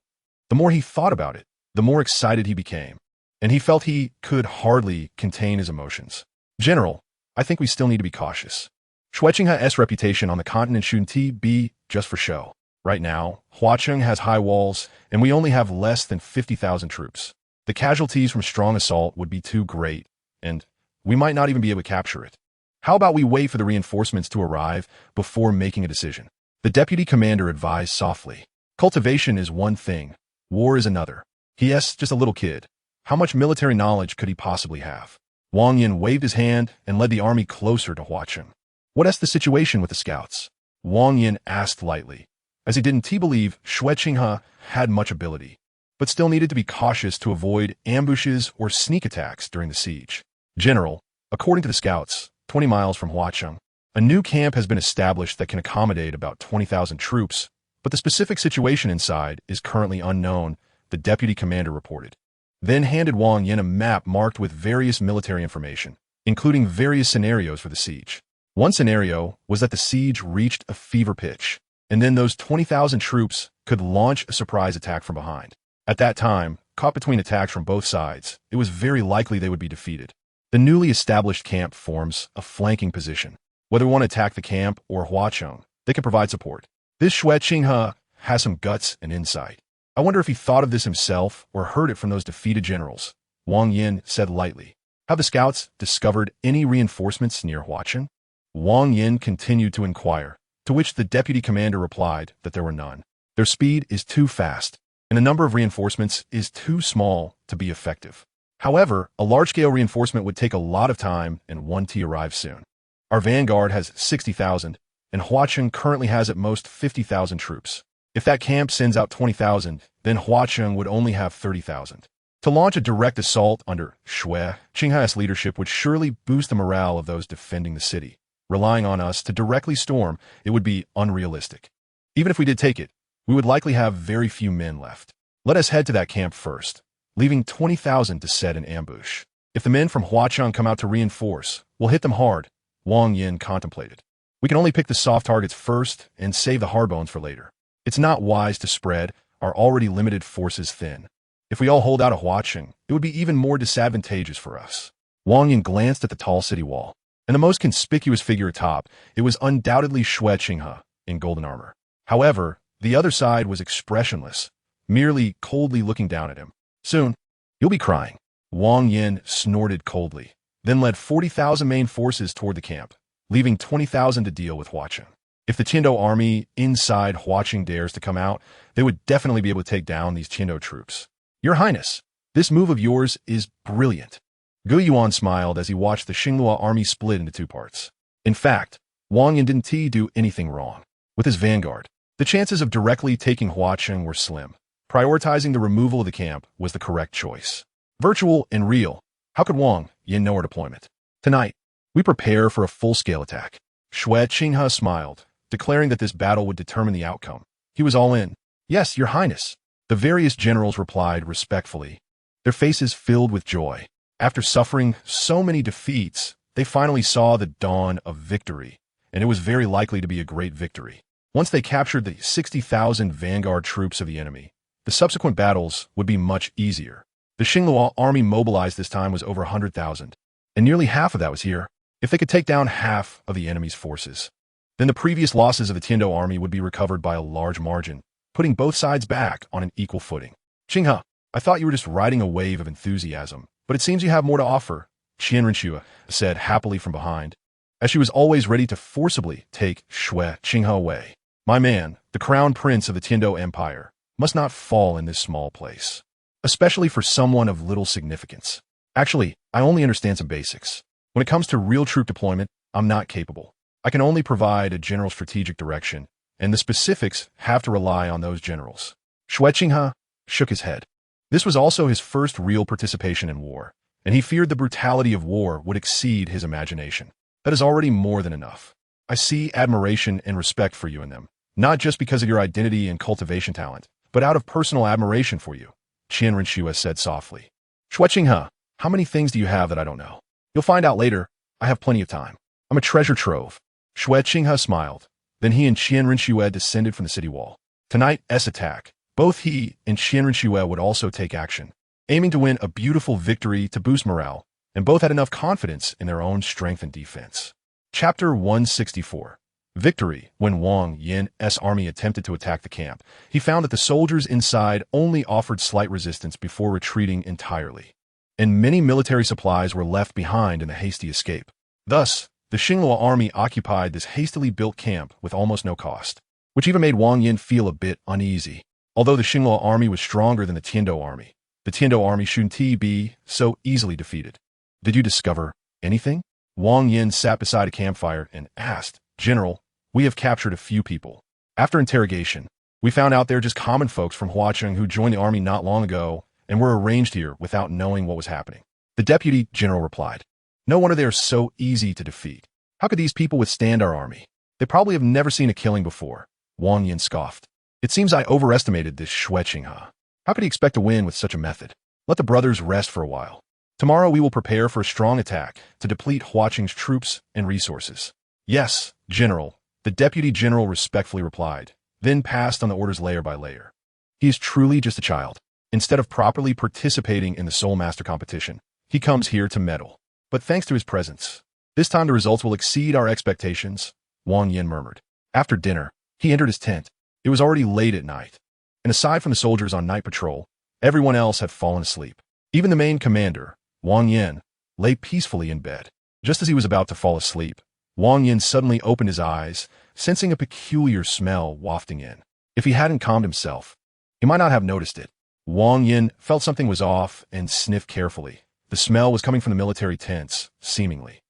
The more he thought about it, the more excited he became, and he felt he could hardly contain his emotions. General, I think we still need to be cautious. Xue Qinghe's reputation on the continent shouldn't be just for show. Right now, Huaqing has high walls, and we only have less than 50,000 troops. The casualties from strong assault would be too great, and we might not even be able to capture it. How about we wait for the reinforcements to arrive before making a decision? The deputy commander advised softly. Cultivation is one thing, war is another. He is just a little kid. How much military knowledge could he possibly have? Wang Yin waved his hand and led the army closer to Huaqing. What is the situation with the scouts? Wang Yin asked lightly, as he didn't believe Xue Qinghe had much ability, but still needed to be cautious to avoid ambushes or sneak attacks during the siege. General, according to the scouts, 20 miles from Huaqing, a new camp has been established that can accommodate about 20,000 troops, but the specific situation inside is currently unknown, the deputy commander reported. Then handed Wang Yin a map marked with various military information, including various scenarios for the siege. One scenario was that the siege reached a fever pitch, and then those 20,000 troops could launch a surprise attack from behind. At that time, caught between attacks from both sides, it was very likely they would be defeated. The newly established camp forms a flanking position. Whether one attack the camp or Huaqing, they can provide support. This Xue Qinghe has some guts and insight. I wonder if he thought of this himself or heard it from those defeated generals. Wang Yin said lightly. Have the scouts discovered any reinforcements near Huaqing? Wang Yin continued to inquire, to which the deputy commander replied that there were none. Their speed is too fast, and the number of reinforcements is too small to be effective. However, a large-scale reinforcement would take a lot of time and one to arrive soon. Our vanguard has 60,000, and Huaqing currently has at most 50,000 troops. If that camp sends out 20,000, then Huaqing would only have 30,000. To launch a direct assault under Xue Qinghe's leadership would surely boost the morale of those defending the city. Relying on us to directly storm, it would be unrealistic. Even if we did take it, we would likely have very few men left. Let us head to that camp first, leaving 20,000 to set an ambush. If the men from Huacheng come out to reinforce, we'll hit them hard, Wang Yin contemplated. We can only pick the soft targets first and save the hard bones for later. It's not wise to spread our already limited forces thin. If we all hold out a Huacheng, it would be even more disadvantageous for us. Wang Yin glanced at the tall city wall, and the most conspicuous figure atop, it was undoubtedly Xue Qinghe in golden armor. However, the other side was expressionless, merely coldly looking down at him. Soon, you'll be crying. Wang Yin snorted coldly, then led 40,000 main forces toward the camp, leaving 20,000 to deal with Huacheng. If the Qiando army inside Huacheng dares to come out, they would definitely be able to take down these Qiando troops. Your Highness, this move of yours is brilliant. Gu Yuan smiled as he watched the Xinghua army split into two parts. In fact, Wang Yin didn't do anything wrong. With his vanguard, the chances of directly taking Huacheng were slim. Prioritizing the removal of the camp was the correct choice. Virtual and real, how could Wang Yin know our deployment? Tonight, we prepare for a full-scale attack. Xue Qinghe smiled, declaring that this battle would determine the outcome. He was all in. Yes, Your Highness. The various generals replied respectfully, their faces filled with joy. After suffering so many defeats, they finally saw the dawn of victory, and it was very likely to be a great victory. Once they captured the 60,000 vanguard troops of the enemy, the subsequent battles would be much easier. The Xinghua army mobilized this time was over 100,000, and nearly half of that was here. If they could take down half of the enemy's forces, then the previous losses of the Tiando army would be recovered by a large margin, putting both sides back on an equal footing. Qinghe, I thought you were just riding a wave of enthusiasm, but it seems you have more to offer, Qian Renxue said happily from behind, as she was always ready to forcibly take Xue Qinghe away. My man, the crown prince of the Tiando Empire, must not fall in this small place, especially for someone of little significance. Actually, I only understand some basics. When it comes to real troop deployment, I'm not capable. I can only provide a general strategic direction, and the specifics have to rely on those generals. Xue Qinghe shook his head. This was also his first real participation in war, and he feared the brutality of war would exceed his imagination. That is already more than enough. I see admiration and respect for you in them, not just because of your identity and cultivation talent, but out of personal admiration for you, Qian Renxue said softly. Xue Qinghe, how many things do you have that I don't know? You'll find out later. I have plenty of time. I'm a treasure trove. Xue Qinghe smiled. Then he and Qian Renxue descended from the city wall. Tonight's attack, both he and Qian Renxue would also take action, aiming to win a beautiful victory to boost morale, and both had enough confidence in their own strength and defense. Chapter 164. Victory. When Wang Yin's army attempted to attack the camp, he found that the soldiers inside only offered slight resistance before retreating entirely, and many military supplies were left behind in the hasty escape. Thus, the Xinghua army occupied this hastily built camp with almost no cost, which even made Wang Yin feel a bit uneasy. Although the Xinghua army was stronger than the Tiando army, the Tiando army shouldn't be so easily defeated. Did you discover anything? Wang Yin sat beside a campfire and asked, General, we have captured a few people. After interrogation, we found out they're just common folks from Huacheng who joined the army not long ago and were arranged here without knowing what was happening. The deputy general replied, no wonder they are so easy to defeat. How could these people withstand our army? They probably have never seen a killing before. Wang Yin scoffed. It seems I overestimated this Xue Qinghe. How could he expect to win with such a method? Let the brothers rest for a while. Tomorrow we will prepare for a strong attack to deplete Huacheng's troops and resources. Yes, General, the deputy general respectfully replied, then passed on the orders layer by layer. He is truly just a child. Instead of properly participating in the soulmaster competition, he comes here to meddle. But thanks to his presence, this time the results will exceed our expectations, Wang Yin murmured. After dinner, he entered his tent. It was already late at night, and aside from the soldiers on night patrol, everyone else had fallen asleep. Even the main commander, Wang Yin, lay peacefully in bed. Just as he was about to fall asleep, Wang Yin suddenly opened his eyes, sensing a peculiar smell wafting in. If he hadn't calmed himself, he might not have noticed it. Wang Yin felt something was off and sniffed carefully. The smell was coming from the military tents, seemingly.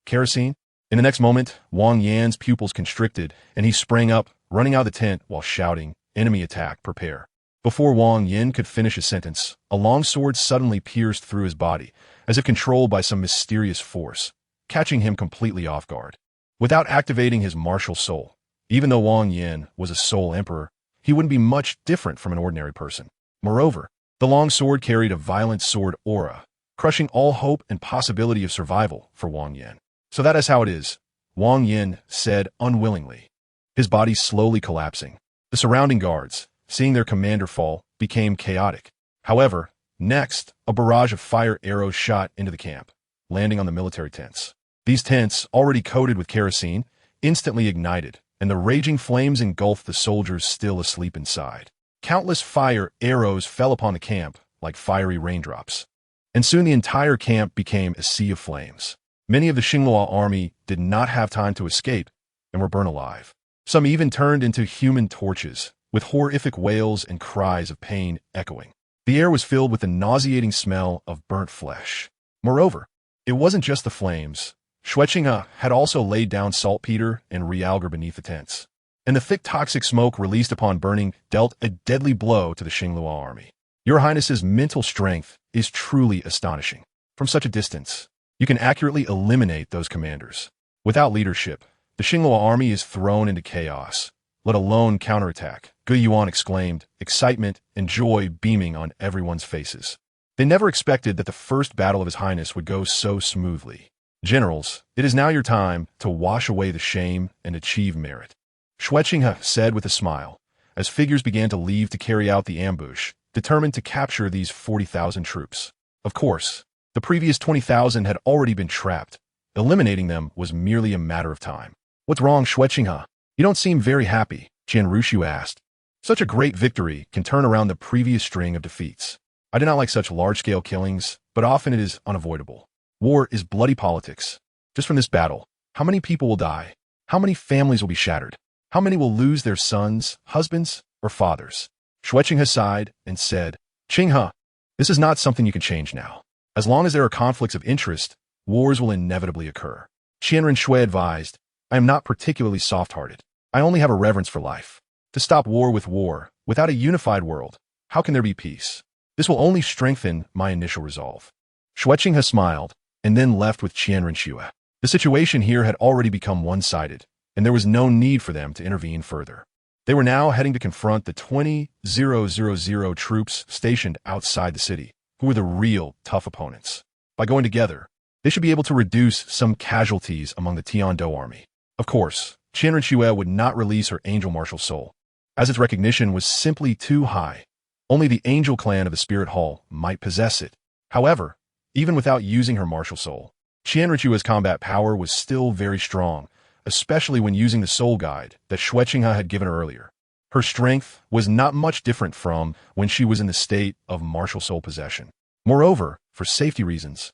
Kerosene? In the next moment, Wang Yin's pupils constricted, and he sprang up, running out of the tent while shouting, enemy attack, prepare. Before Wang Yin could finish his sentence, a long sword suddenly pierced through his body, as if controlled by some mysterious force, catching him completely off guard. Without activating his martial soul, even though Wang Yin was a soul emperor, he wouldn't be much different from an ordinary person. Moreover, the long sword carried a violent sword aura, crushing all hope and possibility of survival for Wang Yan. So that is how it is, Wang Yan said unwillingly, his body slowly collapsing. The surrounding guards, seeing their commander fall, became chaotic. However, next, a barrage of fire arrows shot into the camp, landing on the military tents. These tents, already coated with kerosene, instantly ignited, and the raging flames engulfed the soldiers still asleep inside. Countless fire arrows fell upon the camp like fiery raindrops, and soon the entire camp became a sea of flames. Many of the Xinghua army did not have time to escape and were burned alive. Some even turned into human torches, with horrific wails and cries of pain echoing. The air was filled with the nauseating smell of burnt flesh. Moreover, it wasn't just the flames. Xue Qinghe had also laid down saltpeter and realgar beneath the tents, and the thick toxic smoke released upon burning dealt a deadly blow to the Xinghua army. Your Highness's mental strength is truly astonishing. From such a distance, you can accurately eliminate those commanders. Without leadership, the Xinghua army is thrown into chaos, let alone counterattack, Ge Yuan exclaimed, excitement and joy beaming on everyone's faces. They never expected that the first battle of His Highness would go so smoothly. Generals, it is now your time to wash away the shame and achieve merit, Xue Qinghe said with a smile, as figures began to leave to carry out the ambush, determined to capture these 40,000 troops. Of course, the previous 20,000 had already been trapped. Eliminating them was merely a matter of time. What's wrong, Xue Qinghe? You don't seem very happy, Qian Renxue asked. Such a great victory can turn around the previous string of defeats. I do not like such large-scale killings, but often it is unavoidable. War is bloody politics. Just from this battle, how many people will die? How many families will be shattered? How many will lose their sons, husbands, or fathers? Xue Qinghe sighed and said, Qinghe, this is not something you can change now. As long as there are conflicts of interest, wars will inevitably occur. Qian Renxue advised, I am not particularly soft-hearted. I only have a reverence for life. To stop war, without a unified world, how can there be peace? This will only strengthen my initial resolve. Xue Qinghe smiled, and then left with Qian Renxue. The situation here had already become one-sided, and there was no need for them to intervene further. They were now heading to confront the 20,000 troops stationed outside the city, who were the real tough opponents. By going together, they should be able to reduce some casualties among the Tiando army. Of course, Qian Renxue would not release her angel martial soul, as its recognition was simply too high. Only the angel clan of the Spirit Hall might possess it. However, even without using her martial soul, Qian Renxue's combat power was still very strong, especially when using the soul guide that Xue Qinghe had given her earlier. Her strength was not much different from when she was in the state of martial soul possession. Moreover, for safety reasons,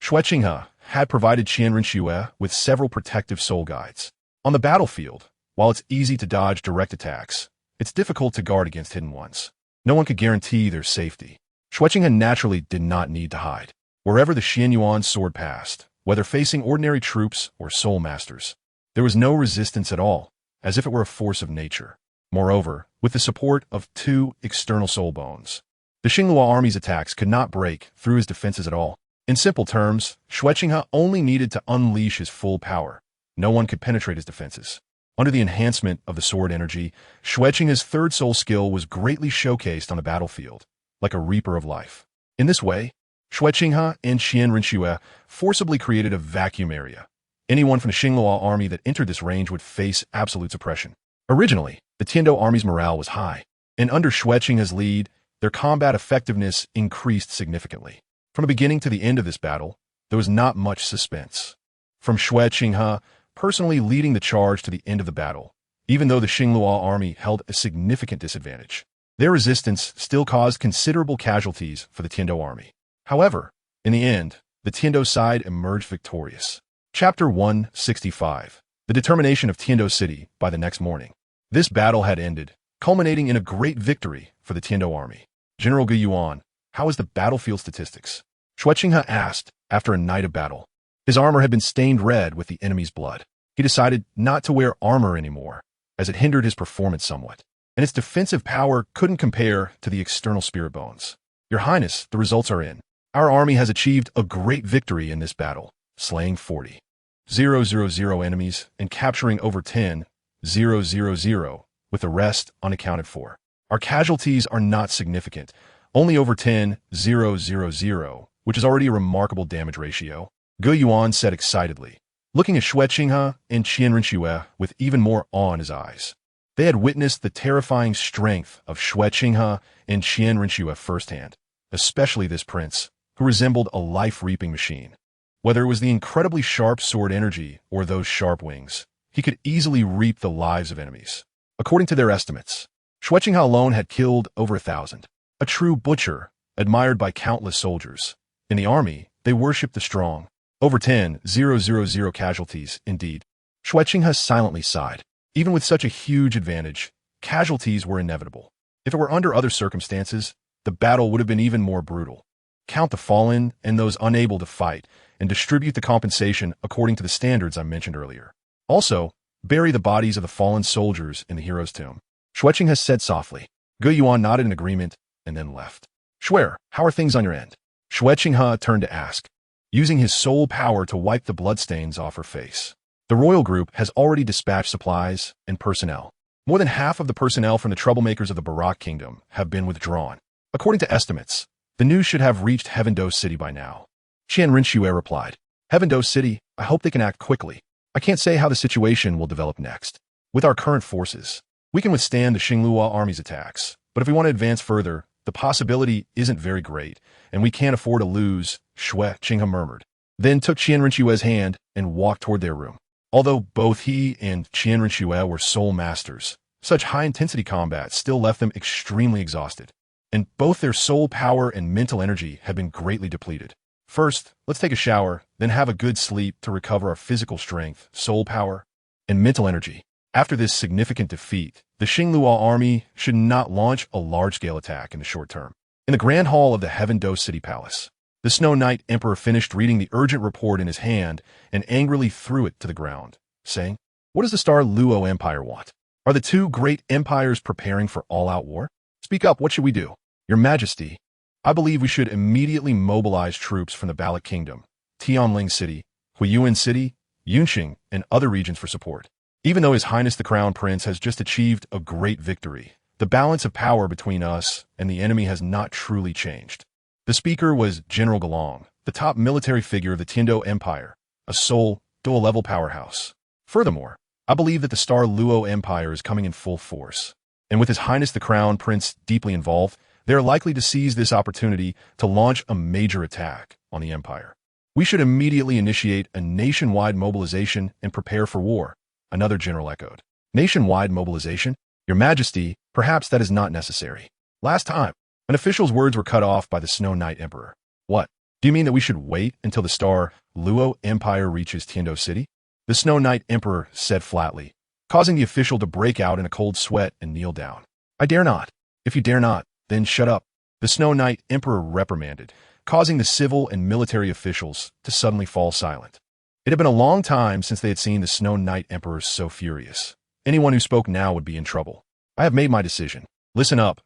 Xue Qinghe had provided Qian Renxue with several protective soul guides. On the battlefield, while it's easy to dodge direct attacks, it's difficult to guard against hidden ones. No one could guarantee their safety. Xue Qinghe naturally did not need to hide. Wherever the Xuanyuan Sword passed, whether facing ordinary troops or soulmasters, there was no resistance at all, as if it were a force of nature. Moreover, with the support of 2 external soul bones, the Xinghua army's attacks could not break through his defenses at all. In simple terms, Xue Qinghe only needed to unleash his full power. No one could penetrate his defenses. Under the enhancement of the sword energy, Xue Qinghe's third soul skill was greatly showcased on the battlefield, like a reaper of life. In this way, Xue Qinghe and Qian Renxue forcibly created a vacuum area. Anyone from the Xinghua army that entered this range would face absolute suppression. Originally, the Tiando army's morale was high, and under Xue Qinghe's lead, their combat effectiveness increased significantly. From the beginning to the end of this battle, there was not much suspense. From Xue Qinghe personally leading the charge to the end of the battle, even though the Xinghua army held a significant disadvantage, their resistance still caused considerable casualties for the Tiando army. However, in the end, the Tiando side emerged victorious. Chapter 165. The determination of Tiando City by the next morning. This battle had ended, culminating in a great victory for the Tiando army. General Ge Yuan, how is the battlefield statistics? Xue Qinghe asked after a night of battle. His armor had been stained red with the enemy's blood. He decided not to wear armor anymore, as it hindered his performance somewhat, and its defensive power couldn't compare to the external spirit bones. Your Highness, the results are in. Our army has achieved a great victory in this battle, slaying 40,000 enemies and capturing over 10,000, with the rest unaccounted for. Our casualties are not significant, only over 10,000, which is already a remarkable damage ratio, Ge Yuan said excitedly, looking at Xue Qinghe and Qian Renxue with even more awe in his eyes. They had witnessed the terrifying strength of Xue Qinghe and Qian Renxue firsthand, especially this prince, who resembled a life-reaping machine. Whether it was the incredibly sharp sword energy or those sharp wings, he could easily reap the lives of enemies. According to their estimates, Xue Qinghe alone had killed over 1,000. A true butcher, admired by countless soldiers. In the army, they worshipped the strong. Over 10,000 casualties, indeed. Xue Qinghe silently sighed. Even with such a huge advantage, casualties were inevitable. If it were under other circumstances, the battle would have been even more brutal. Count the fallen and those unable to fight, and distribute the compensation according to the standards I mentioned earlier. Also, bury the bodies of the fallen soldiers in the hero's tomb. Xue Qinghe said softly. Ge Yuan nodded in agreement and then left. Xue, how are things on your end? Xue Qinghe turned to ask, using his soul power to wipe the bloodstains off her face. The royal group has already dispatched supplies and personnel. More than half of the personnel from the troublemakers of the Barak Kingdom have been withdrawn. According to estimates, the news should have reached Heaven-Do City by now. Qian Renxue replied, Heaven-Do City, I hope they can act quickly. I can't say how the situation will develop next. With our current forces, we can withstand the Xinglua army's attacks, but if we want to advance further, the possibility isn't very great, and we can't afford to lose, Xue Qinghe murmured, then took Qian Renxue's hand and walked toward their room. Although both he and Qian Renxue were soul masters, such high-intensity combat still left them extremely exhausted, and both their soul power and mental energy had been greatly depleted. First, let's take a shower, then have a good sleep to recover our physical strength, soul power, and mental energy. After this significant defeat, the Xinglua army should not launch a large-scale attack in the short term. In the Grand Hall of the Heaven-Do City Palace, the Snow Knight Emperor finished reading the urgent report in his hand and angrily threw it to the ground, saying, What does the Star Luo Empire want? Are the two great empires preparing for all-out war? Speak up, what should we do? Your Majesty, I believe we should immediately mobilize troops from the Balak Kingdom, Tianling City, Huiyuan City, Yunqing, and other regions for support. Even though His Highness the Crown Prince has just achieved a great victory, the balance of power between us and the enemy has not truly changed. The speaker was General Gelong, the top military figure of the Tiando Empire, a Seoul, dual-level powerhouse. Furthermore, I believe that the Star Luo Empire is coming in full force, and with His Highness the Crown Prince deeply involved, they are likely to seize this opportunity to launch a major attack on the empire. We should immediately initiate a nationwide mobilization and prepare for war, another general echoed. Nationwide mobilization? Your Majesty, perhaps that is not necessary. Last time, an official's words were cut off by the Snow Knight Emperor. What? Do you mean that we should wait until the Star Luo Empire reaches Tiando City? The Snow Knight Emperor said flatly, causing the official to break out in a cold sweat and kneel down. I dare not. If you dare not, then shut up. The Snow Knight Emperor reprimanded, causing the civil and military officials to suddenly fall silent. It had been a long time since they had seen the Snow Knight Emperor so furious. Anyone who spoke now would be in trouble. I have made my decision. Listen up.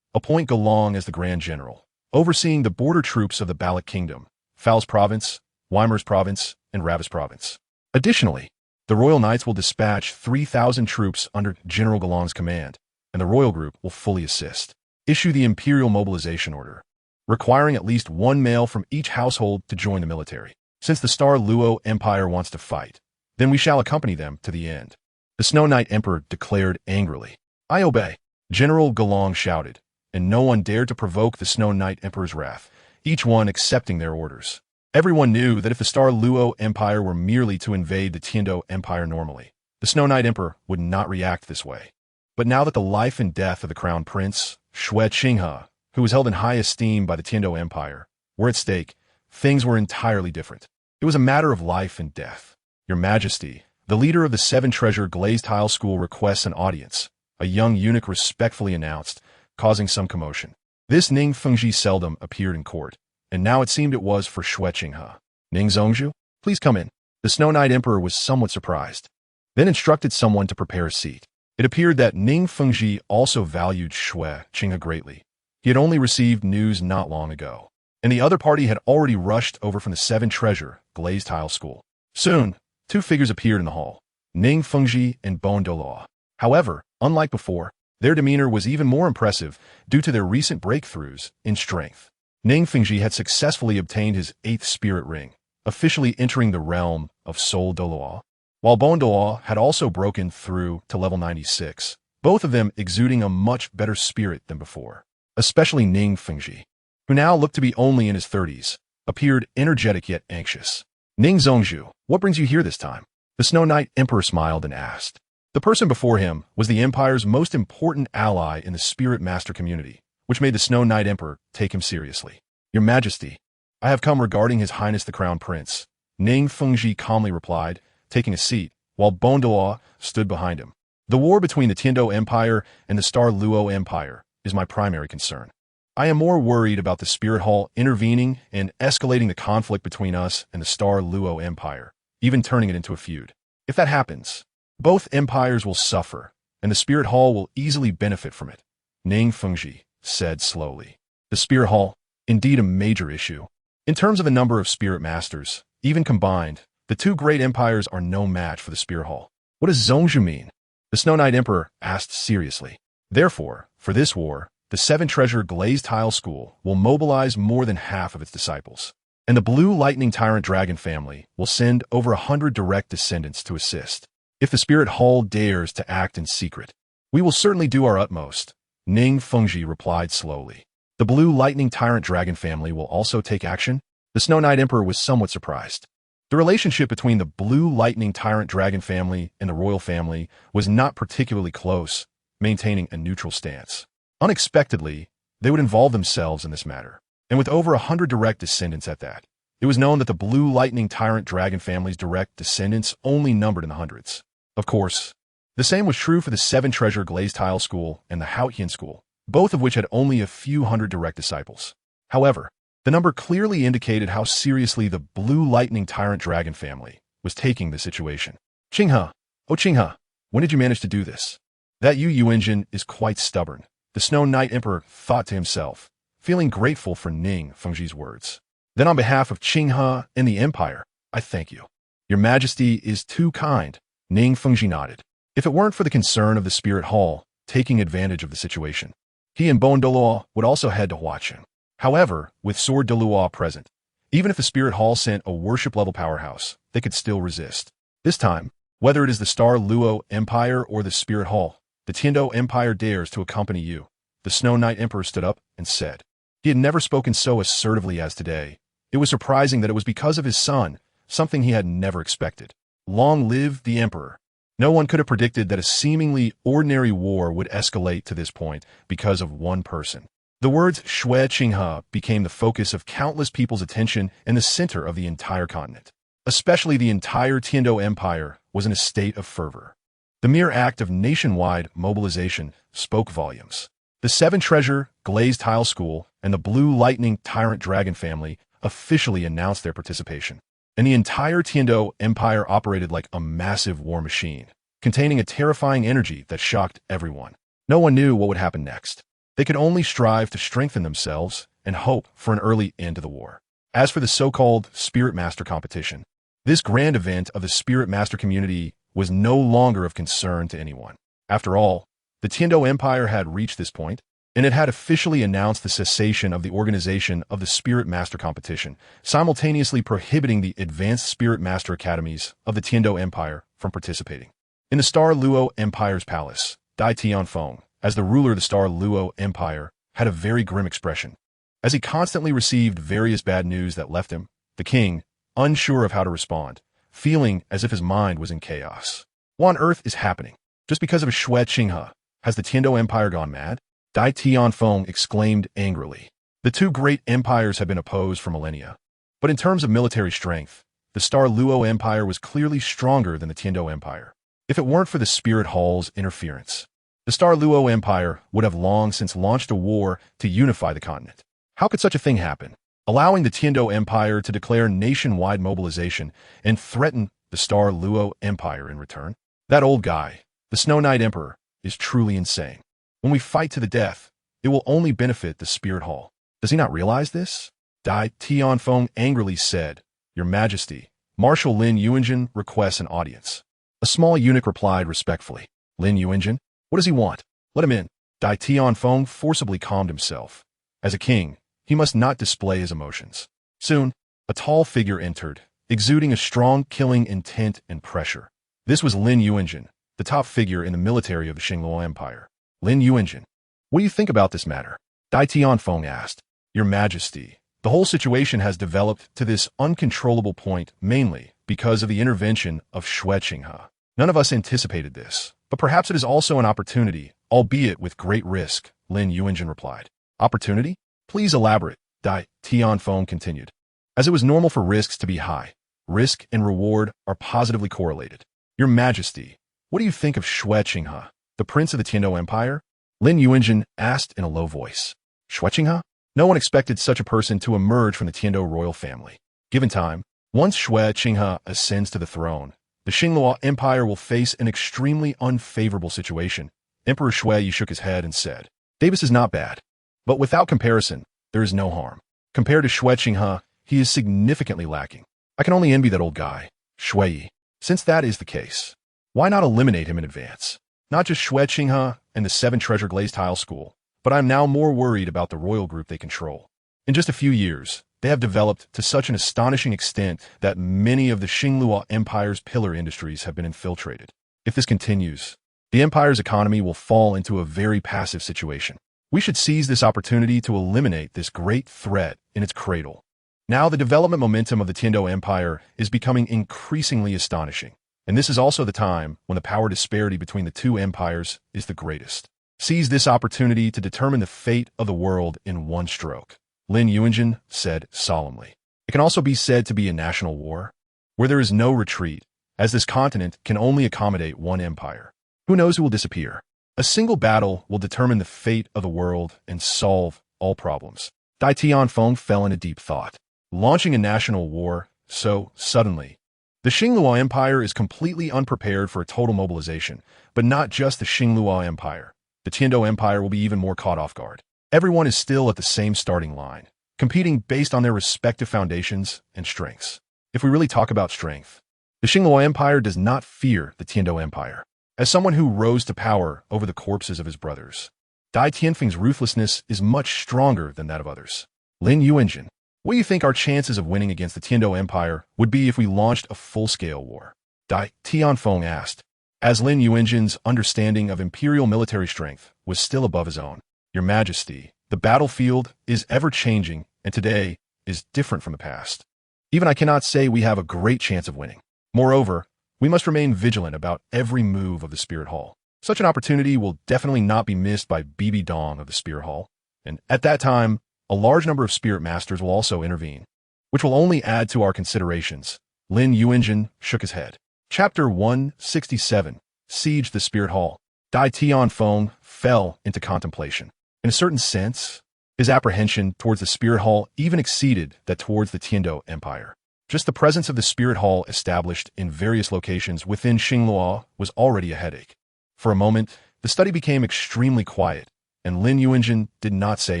Appoint Gelong as the Grand General, overseeing the border troops of the Balak Kingdom, Fals Province, Weimars Province, and Ravis Province. Additionally, the Royal Knights will dispatch 3,000 troops under General Gelong's command, and the Royal Group will fully assist. Issue the Imperial Mobilization Order, requiring at least one male from each household to join the military. Since the Star Luo Empire wants to fight, then we shall accompany them to the end. The Snow Knight Emperor declared angrily. I obey. General Gelong shouted, and no one dared to provoke the Snow Knight Emperor's wrath, each one accepting their orders. Everyone knew that if the Star Luo Empire were merely to invade the Tiando Empire normally, the Snow Knight Emperor would not react this way. But now that the life and death of the Crown Prince, Xue Qinghe, who was held in high esteem by the Tiando Empire, were at stake, things were entirely different. It was a matter of life and death. Your Majesty, the leader of the Seven Treasure Glazed Tile School requests an audience, a young eunuch respectfully announced, causing some commotion. This Ning Fengji seldom appeared in court, and now it seemed it was for Xue Qinghe. Ning Zongzhu, please come in. The Snow Knight Emperor was somewhat surprised, then instructed someone to prepare a seat. It appeared that Ning Fengji also valued Xue Qinghe greatly. He had only received news not long ago, and the other party had already rushed over from the Seven Treasure Glazed Tile School. Soon, two figures appeared in the hall, Ning Fengji and Bon Douluo. However, unlike before, their demeanor was even more impressive due to their recent breakthroughs in strength. Ning Fengzhi had successfully obtained his 8th spirit ring, officially entering the realm of Soul Douluo, while Douluo had also broken through to level 96, both of them exuding a much better spirit than before. Especially Ning Fengzhi, who now looked to be only in his 30s, appeared energetic yet anxious. Ning Zhongzhu, what brings you here this time? The Snow Knight Emperor smiled and asked. The person before him was the Empire's most important ally in the Spirit Master community, which made the Snow Knight Emperor take him seriously. Your Majesty, I have come regarding His Highness the Crown Prince, Ning Fengzhi calmly replied, taking a seat, while Douluo stood behind him. The war between the Tiando Empire and the Star Luo Empire is my primary concern. I am more worried about the Spirit Hall intervening and escalating the conflict between us and the Star Luo Empire, even turning it into a feud. If that happens, both empires will suffer, and the Spirit Hall will easily benefit from it, Ning Fengzhi said slowly. The Spirit Hall, indeed a major issue. In terms of the number of Spirit Masters, even combined, the two great empires are no match for the Spirit Hall. What does Zhongzhu mean? The Snow Knight Emperor asked seriously. Therefore, for this war, the 7-treasure Glazed Tile School will mobilize more than half of its disciples, and the Blue Lightning Tyrant Dragon family will send over 100 direct descendants to assist. If the Spirit Hall dares to act in secret, we will certainly do our utmost, Ning Fengzhi replied slowly. The Blue Lightning Tyrant Dragon family will also take action? The Snow Knight Emperor was somewhat surprised. The relationship between the Blue Lightning Tyrant Dragon family and the royal family was not particularly close, maintaining a neutral stance. Unexpectedly, they would involve themselves in this matter, and with over 100 direct descendants at that. It was known that the Blue Lightning Tyrant Dragon family's direct descendants only numbered in the hundreds. Of course, the same was true for the 7-treasure Glazed Tile School and the Haotian School, both of which had only a few hundred direct disciples. However, the number clearly indicated how seriously the Blue Lightning Tyrant Dragon family was taking the situation. Qinghe, oh Qinghe, when did you manage to do this? That Yu engine is quite stubborn, the Snow Knight Emperor thought to himself, feeling grateful for Ning Fengzhi's words. Then on behalf of Qinghe and the Empire, I thank you. Your Majesty is too kind, Ning Fengzhi nodded. If it weren't for the concern of the Spirit Hall taking advantage of the situation, he and Douluo would also head to Huaqin. However, with Sword Douluo present, even if the Spirit Hall sent a worship-level powerhouse, they could still resist. This time, whether it is the Star Luo Empire or the Spirit Hall, the Tiando Empire dares to accompany you. The Snow Knight Emperor stood up and said. He had never spoken so assertively as today. It was surprising that it was because of his son, something he had never expected. Long live the Emperor. No one could have predicted that a seemingly ordinary war would escalate to this point because of one person. The words Xue Qinghe became the focus of countless people's attention and the center of the entire continent. Especially the entire Tiando Empire was in a state of fervor. The mere act of nationwide mobilization spoke volumes. The 7-treasure Glazed Tile School and the Blue Lightning Tyrant Dragon family officially announced their participation, and the entire Tiando Empire operated like a massive war machine, containing a terrifying energy that shocked everyone. No one knew what would happen next. They could only strive to strengthen themselves and hope for an early end to the war. As for the so-called Spirit Master competition, this grand event of the Spirit Master community was no longer of concern to anyone. After all, the Tiando Empire had reached this point, and it had officially announced the cessation of the organization of the Spirit Master competition, simultaneously prohibiting the advanced Spirit Master academies of the Tiando Empire from participating. In the Star Luo Empire's palace, Dai Tianfeng, as the ruler of the Star Luo Empire, had a very grim expression. As he constantly received various bad news that left him, the king, unsure of how to respond, feeling as if his mind was in chaos. What on earth is happening? Just because of Xue Qinghe, has the Tiando Empire gone mad? Dai Tianfeng exclaimed angrily. The two great empires have been opposed for millennia. But in terms of military strength, the Star Luo Empire was clearly stronger than the Tiando Empire. If it weren't for the Spirit Hall's interference, the Star Luo Empire would have long since launched a war to unify the continent. How could such a thing happen? Allowing the Tiando Empire to declare nationwide mobilization and threaten the Star Luo Empire in return? That old guy, the Snow Knight Emperor, is truly insane. When we fight to the death, it will only benefit the Spirit Hall. Does he not realize this? Dai Tianfeng angrily said, Your Majesty, Marshal Lin Yuanjin requests an audience. A small eunuch replied respectfully. Lin Yuanjin? What does he want? Let him in. Dai Tianfeng forcibly calmed himself. As a king, he must not display his emotions. Soon, a tall figure entered, exuding a strong killing intent and pressure. This was Lin Yuanjin, the top figure in the military of the Xingluo Empire. Lin Yuanjin, what do you think about this matter? Dai Tianfeng asked. Your Majesty, the whole situation has developed to this uncontrollable point mainly because of the intervention of Xue Qinghe. None of us anticipated this, but perhaps it is also an opportunity, albeit with great risk, Lin Yuanjin replied. Opportunity? Please elaborate, Dai Tianfeng continued. As it was normal for risks to be high, risk and reward are positively correlated. Your Majesty, what do you think of Xue Qinghe, the prince of the Tiando Empire? Lin Yuanjin asked in a low voice. Xue Qinghe? No one expected such a person to emerge from the Tiando royal family. Given time, once Xue Qinghe ascends to the throne, the Xingluo Empire will face an extremely unfavorable situation. Emperor Xue shook his head and said, Davis is not bad, but without comparison, there is no harm. Compared to Xue Qinghe, he is significantly lacking. I can only envy that old guy, Xue. Since that is the case, why not eliminate him in advance? Not just Xue Qinghe and the 7 treasure glazed tile school, but I'm now more worried about the royal group they control. In just a few years, they have developed to such an astonishing extent that many of the Xingluo Empire's pillar industries have been infiltrated. If this continues, the empire's economy will fall into a very passive situation. We should seize this opportunity to eliminate this great threat in its cradle. Now the development momentum of the Tiando Empire is becoming increasingly astonishing, and this is also the time when the power disparity between the two empires is the greatest. Seize this opportunity to determine the fate of the world in one stroke, Lin Yuanjin said solemnly. It can also be said to be a national war, where there is no retreat, as this continent can only accommodate one empire. Who knows who will disappear? A single battle will determine the fate of the world and solve all problems. Dai Tianfeng fell into deep thought. Launching a national war so suddenly. The Xingluo Empire is completely unprepared for a total mobilization, but not just the Xingluo Empire. The Tiando Empire will be even more caught off guard. Everyone is still at the same starting line, competing based on their respective foundations and strengths. If we really talk about strength, the Xingluo Empire does not fear the Tiando Empire. As someone who rose to power over the corpses of his brothers, Dai Tianfeng's ruthlessness is much stronger than that of others. Lin Yuanjin, what do you think our chances of winning against the Tiando Empire would be if we launched a full-scale war? Dai Tianfeng asked, as Lin Yuanjin's understanding of imperial military strength was still above his own. Your Majesty, the battlefield is ever-changing, and today is different from the past. Even I cannot say we have a great chance of winning. Moreover, we must remain vigilant about every move of the Spirit Hall. Such an opportunity will definitely not be missed by BB Dong of the Spirit Hall, and at that time, a large number of Spirit Masters will also intervene, which will only add to our considerations. Lin Yuanjin shook his head. Chapter 167, Siege the Spirit Hall. Dai Tianfeng fell into contemplation. In a certain sense, his apprehension towards the Spirit Hall even exceeded that towards the Tiando Empire. Just the presence of the Spirit Hall established in various locations within Xingluo was already a headache. For a moment, the study became extremely quiet, and Lin Yuanjin did not say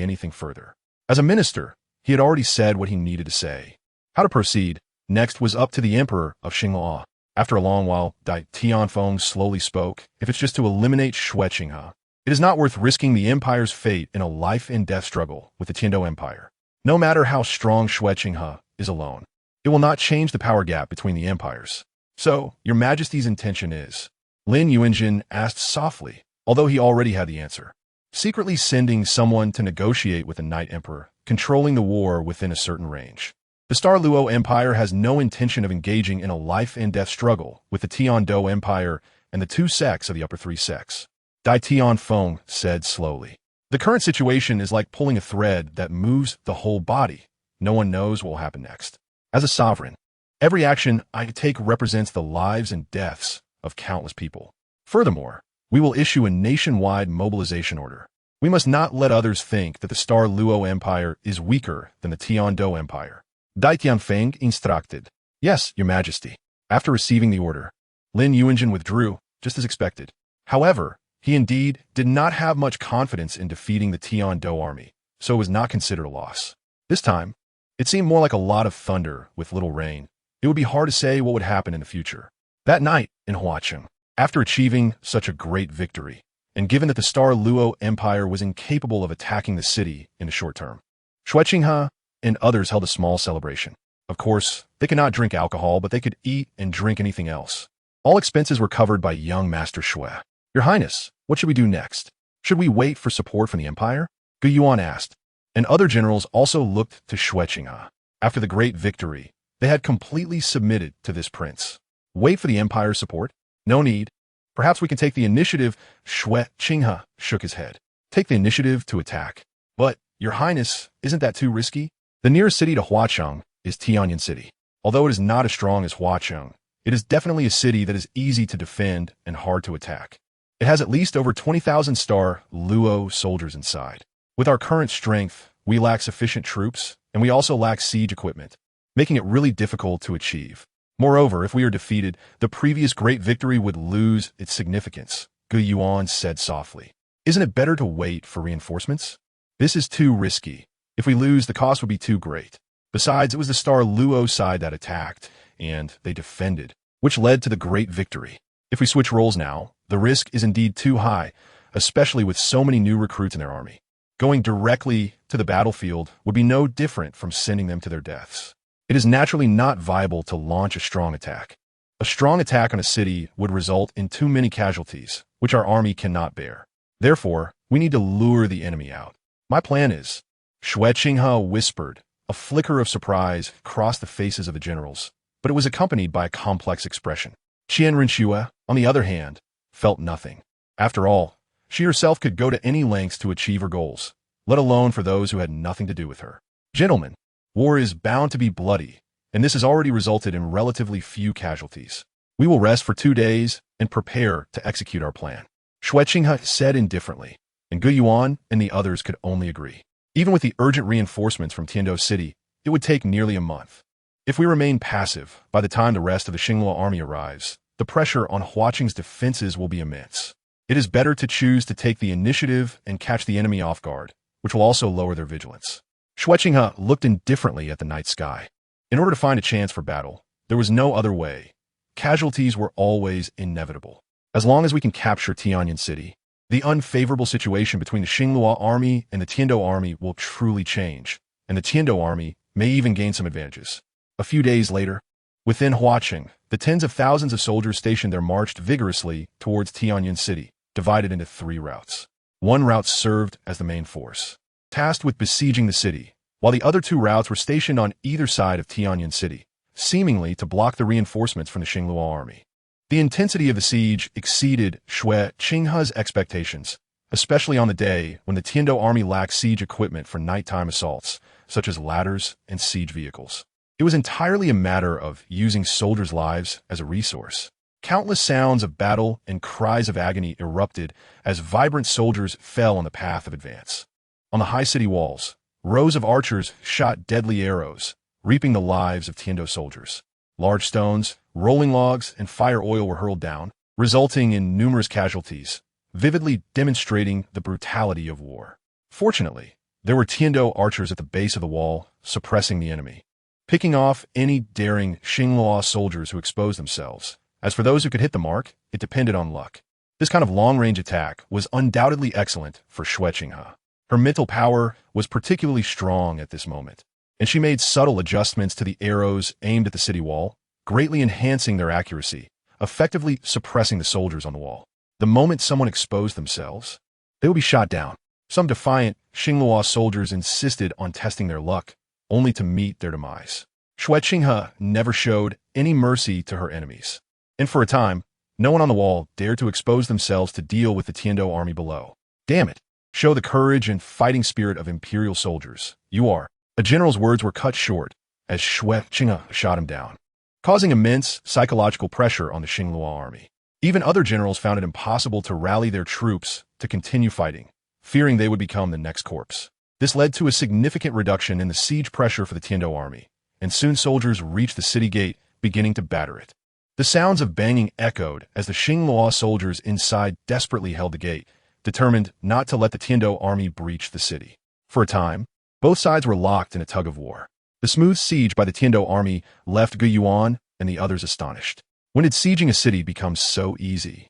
anything further. As a minister, he had already said what he needed to say. How to proceed next was up to the emperor of Xingluo. After a long while, Dai Tianfeng slowly spoke. If it's just to eliminate Xue Qinghe, it is not worth risking the empire's fate in a life-and-death struggle with the Tiando Empire. No matter how strong Xue Qinghe is alone, it will not change the power gap between the empires. So, your Majesty's intention is? Lin Yuanjin asked softly, although he already had the answer. Secretly sending someone to negotiate with the Night Emperor, controlling the war within a certain range. The Star Luo Empire has no intention of engaging in a life-and-death struggle with the Tiando Empire and the two sects of the upper three sects. Dai Tianfeng said slowly. The current situation is like pulling a thread that moves the whole body. No one knows what will happen next. As a sovereign, every action I take represents the lives and deaths of countless people. Furthermore, we will issue a nationwide mobilization order. We must not let others think that the Star Luo Empire is weaker than the Tiando Empire. Dai Tianfeng instructed. Yes, your Majesty. After receiving the order, Lin Yuanjin withdrew, just as expected. However, he indeed did not have much confidence in defeating the Tiando army, so it was not considered a loss. This time, it seemed more like a lot of thunder with little rain. It would be hard to say what would happen in the future. That night in Huacheng, after achieving such a great victory, and given that the Star Luo Empire was incapable of attacking the city in the short term, Xue Qinghe and others held a small celebration. Of course, they could not drink alcohol, but they could eat and drink anything else. All expenses were covered by young Master Xue. Your Highness, what should we do next? Should we wait for support from the Empire? Gu Yuan asked, and other generals also looked to Xue Qinghe. After the great victory, they had completely submitted to this prince. Wait for the Empire's support? No need. Perhaps we can take the initiative. Xue Qinghe shook his head. Take the initiative to attack. But, Your Highness, isn't that too risky? The nearest city to Huacheng is Tianyan City. Although it is not as strong as Huacheng, it is definitely a city that is easy to defend and hard to attack. It has at least over 20,000 star Luo soldiers inside. With our current strength, we lack sufficient troops, and we also lack siege equipment, making it really difficult to achieve. Moreover, if we are defeated, the previous great victory would lose its significance, Gu Yuan said softly. Isn't it better to wait for reinforcements? This is too risky. If we lose, the cost would be too great. Besides, it was the Star Luo side that attacked, and they defended, which led to the great victory. If we switch roles now, the risk is indeed too high, especially with so many new recruits in their army. Going directly to the battlefield would be no different from sending them to their deaths. It is naturally not viable to launch a strong attack. A strong attack on a city would result in too many casualties, which our army cannot bear. Therefore, we need to lure the enemy out. My plan is, Xue Qinghe whispered. A flicker of surprise crossed the faces of the generals, but it was accompanied by a complex expression. Qian Renxue, on the other hand, felt nothing. After all, she herself could go to any lengths to achieve her goals, let alone for those who had nothing to do with her. Gentlemen, war is bound to be bloody, and this has already resulted in relatively few casualties. We will rest for 2 days and prepare to execute our plan. Xue Qinghe said indifferently, and Gu Yuan and the others could only agree. Even with the urgent reinforcements from Tiando City, it would take nearly a month. If we remain passive, by the time the rest of the Xingluo army arrives, the pressure on Huacheng's defenses will be immense. It is better to choose to take the initiative and catch the enemy off guard, which will also lower their vigilance. Xue Qinghe looked indifferently at the night sky. In order to find a chance for battle, there was no other way. Casualties were always inevitable. As long as we can capture Tianyan City, the unfavorable situation between the Xingluo army and the Tiando army will truly change, and the Tiando army may even gain some advantages. A few days later, within Huacheng, the tens of thousands of soldiers stationed there marched vigorously towards Tianyan City, divided into 3 routes. One route served as the main force, tasked with besieging the city, while the other 2 routes were stationed on either side of Tianyan City, seemingly to block the reinforcements from the Xingluo army. The intensity of the siege exceeded Xue Qinghe's expectations, especially on the day when the Tiando army lacked siege equipment for nighttime assaults, such as ladders and siege vehicles. It was entirely a matter of using soldiers' lives as a resource. Countless sounds of battle and cries of agony erupted as vibrant soldiers fell on the path of advance. On the high city walls, rows of archers shot deadly arrows, reaping the lives of Tiando soldiers. Large stones, rolling logs, and fire oil were hurled down, resulting in numerous casualties, vividly demonstrating the brutality of war. Fortunately, there were Tiando archers at the base of the wall, suppressing the enemy, picking off any daring Xingluo soldiers who exposed themselves. As for those who could hit the mark, it depended on luck. This kind of long-range attack was undoubtedly excellent for Xue Qinghe. Her mental power was particularly strong at this moment, and she made subtle adjustments to the arrows aimed at the city wall, greatly enhancing their accuracy, effectively suppressing the soldiers on the wall. The moment someone exposed themselves, they would be shot down. Some defiant Xingluo soldiers insisted on testing their luck, only to meet their demise. Xue Qinghe never showed any mercy to her enemies, and for a time, no one on the wall dared to expose themselves to deal with the Tiando army below. Damn it! Show the courage and fighting spirit of imperial soldiers. You are. A general's words were cut short as Xue Qinghe shot him down, causing immense psychological pressure on the Xingluo army. Even other generals found it impossible to rally their troops to continue fighting, fearing they would become the next corpse. This led to a significant reduction in the siege pressure for the Tiando army, and soon soldiers reached the city gate, beginning to batter it. The sounds of banging echoed as the Xingluo soldiers inside desperately held the gate, determined not to let the Tiando army breach the city. For a time, both sides were locked in a tug-of-war. The smooth siege by the Tiando army left Gu Yuan and the others astonished. When did sieging a city become so easy?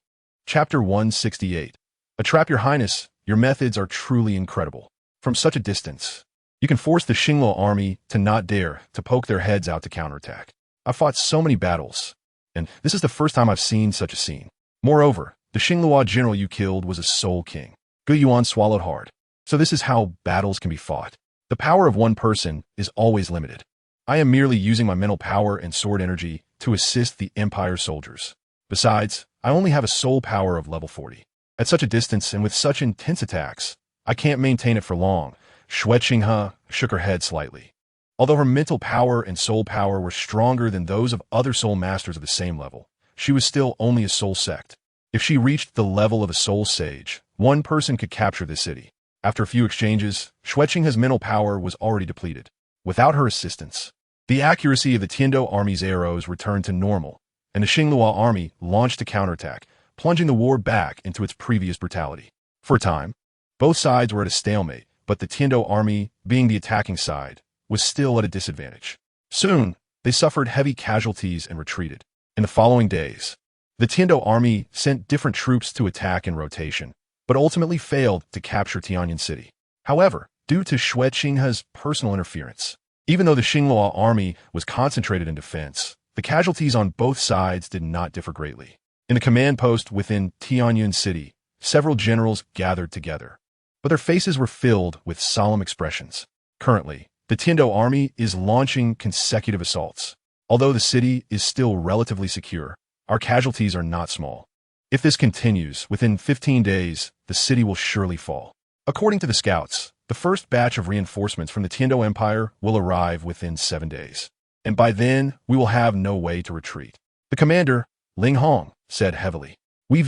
Chapter 168. A trap, Your Highness. Your methods are truly incredible. From such a distance, You can force the Xingluo army to not dare to poke their heads out to counterattack. I've fought so many battles, and this is the first time I've seen such a scene. Moreover, the Xingluo general you killed was a soul king. Yuan swallowed hard. So this is how battles can be fought. The power of one person is always limited. I am merely using my mental power and sword energy to assist the Empire's soldiers. Besides, I only have a soul power of level 40. At such a distance and with such intense attacks, I can't maintain it for long. Xue Qinghe shook her head slightly. Although her mental power and soul power were stronger than those of other soul masters of the same level, she was still only a soul sect. If she reached the level of a soul sage, one person could capture this city. After a few exchanges, Xue Qinghe's mental power was already depleted. Without her assistance, the accuracy of the Tiando army's arrows returned to normal, and the Xingluo army launched a counterattack, plunging the war back into its previous brutality. For a time, both sides were at a stalemate, but the Tiando army, being the attacking side, was still at a disadvantage. Soon, they suffered heavy casualties and retreated. In the following days, the Tiando army sent different troops to attack in rotation, but ultimately failed to capture Tianyan City. However, due to Xue Qinghe's personal interference, even though the Xingluo army was concentrated in defense, the casualties on both sides did not differ greatly. In the command post within Tianyan City, several generals gathered together, but their faces were filled with solemn expressions. Currently, the Tiando army is launching consecutive assaults. Although the city is still relatively secure, our casualties are not small. If this continues, within 15 days, the city will surely fall. According to the scouts, the first batch of reinforcements from the Tiando Empire will arrive within 7 days, and by then, we will have no way to retreat. The commander, Ling Hong, said heavily, "We've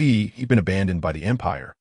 been abandoned by the Empire."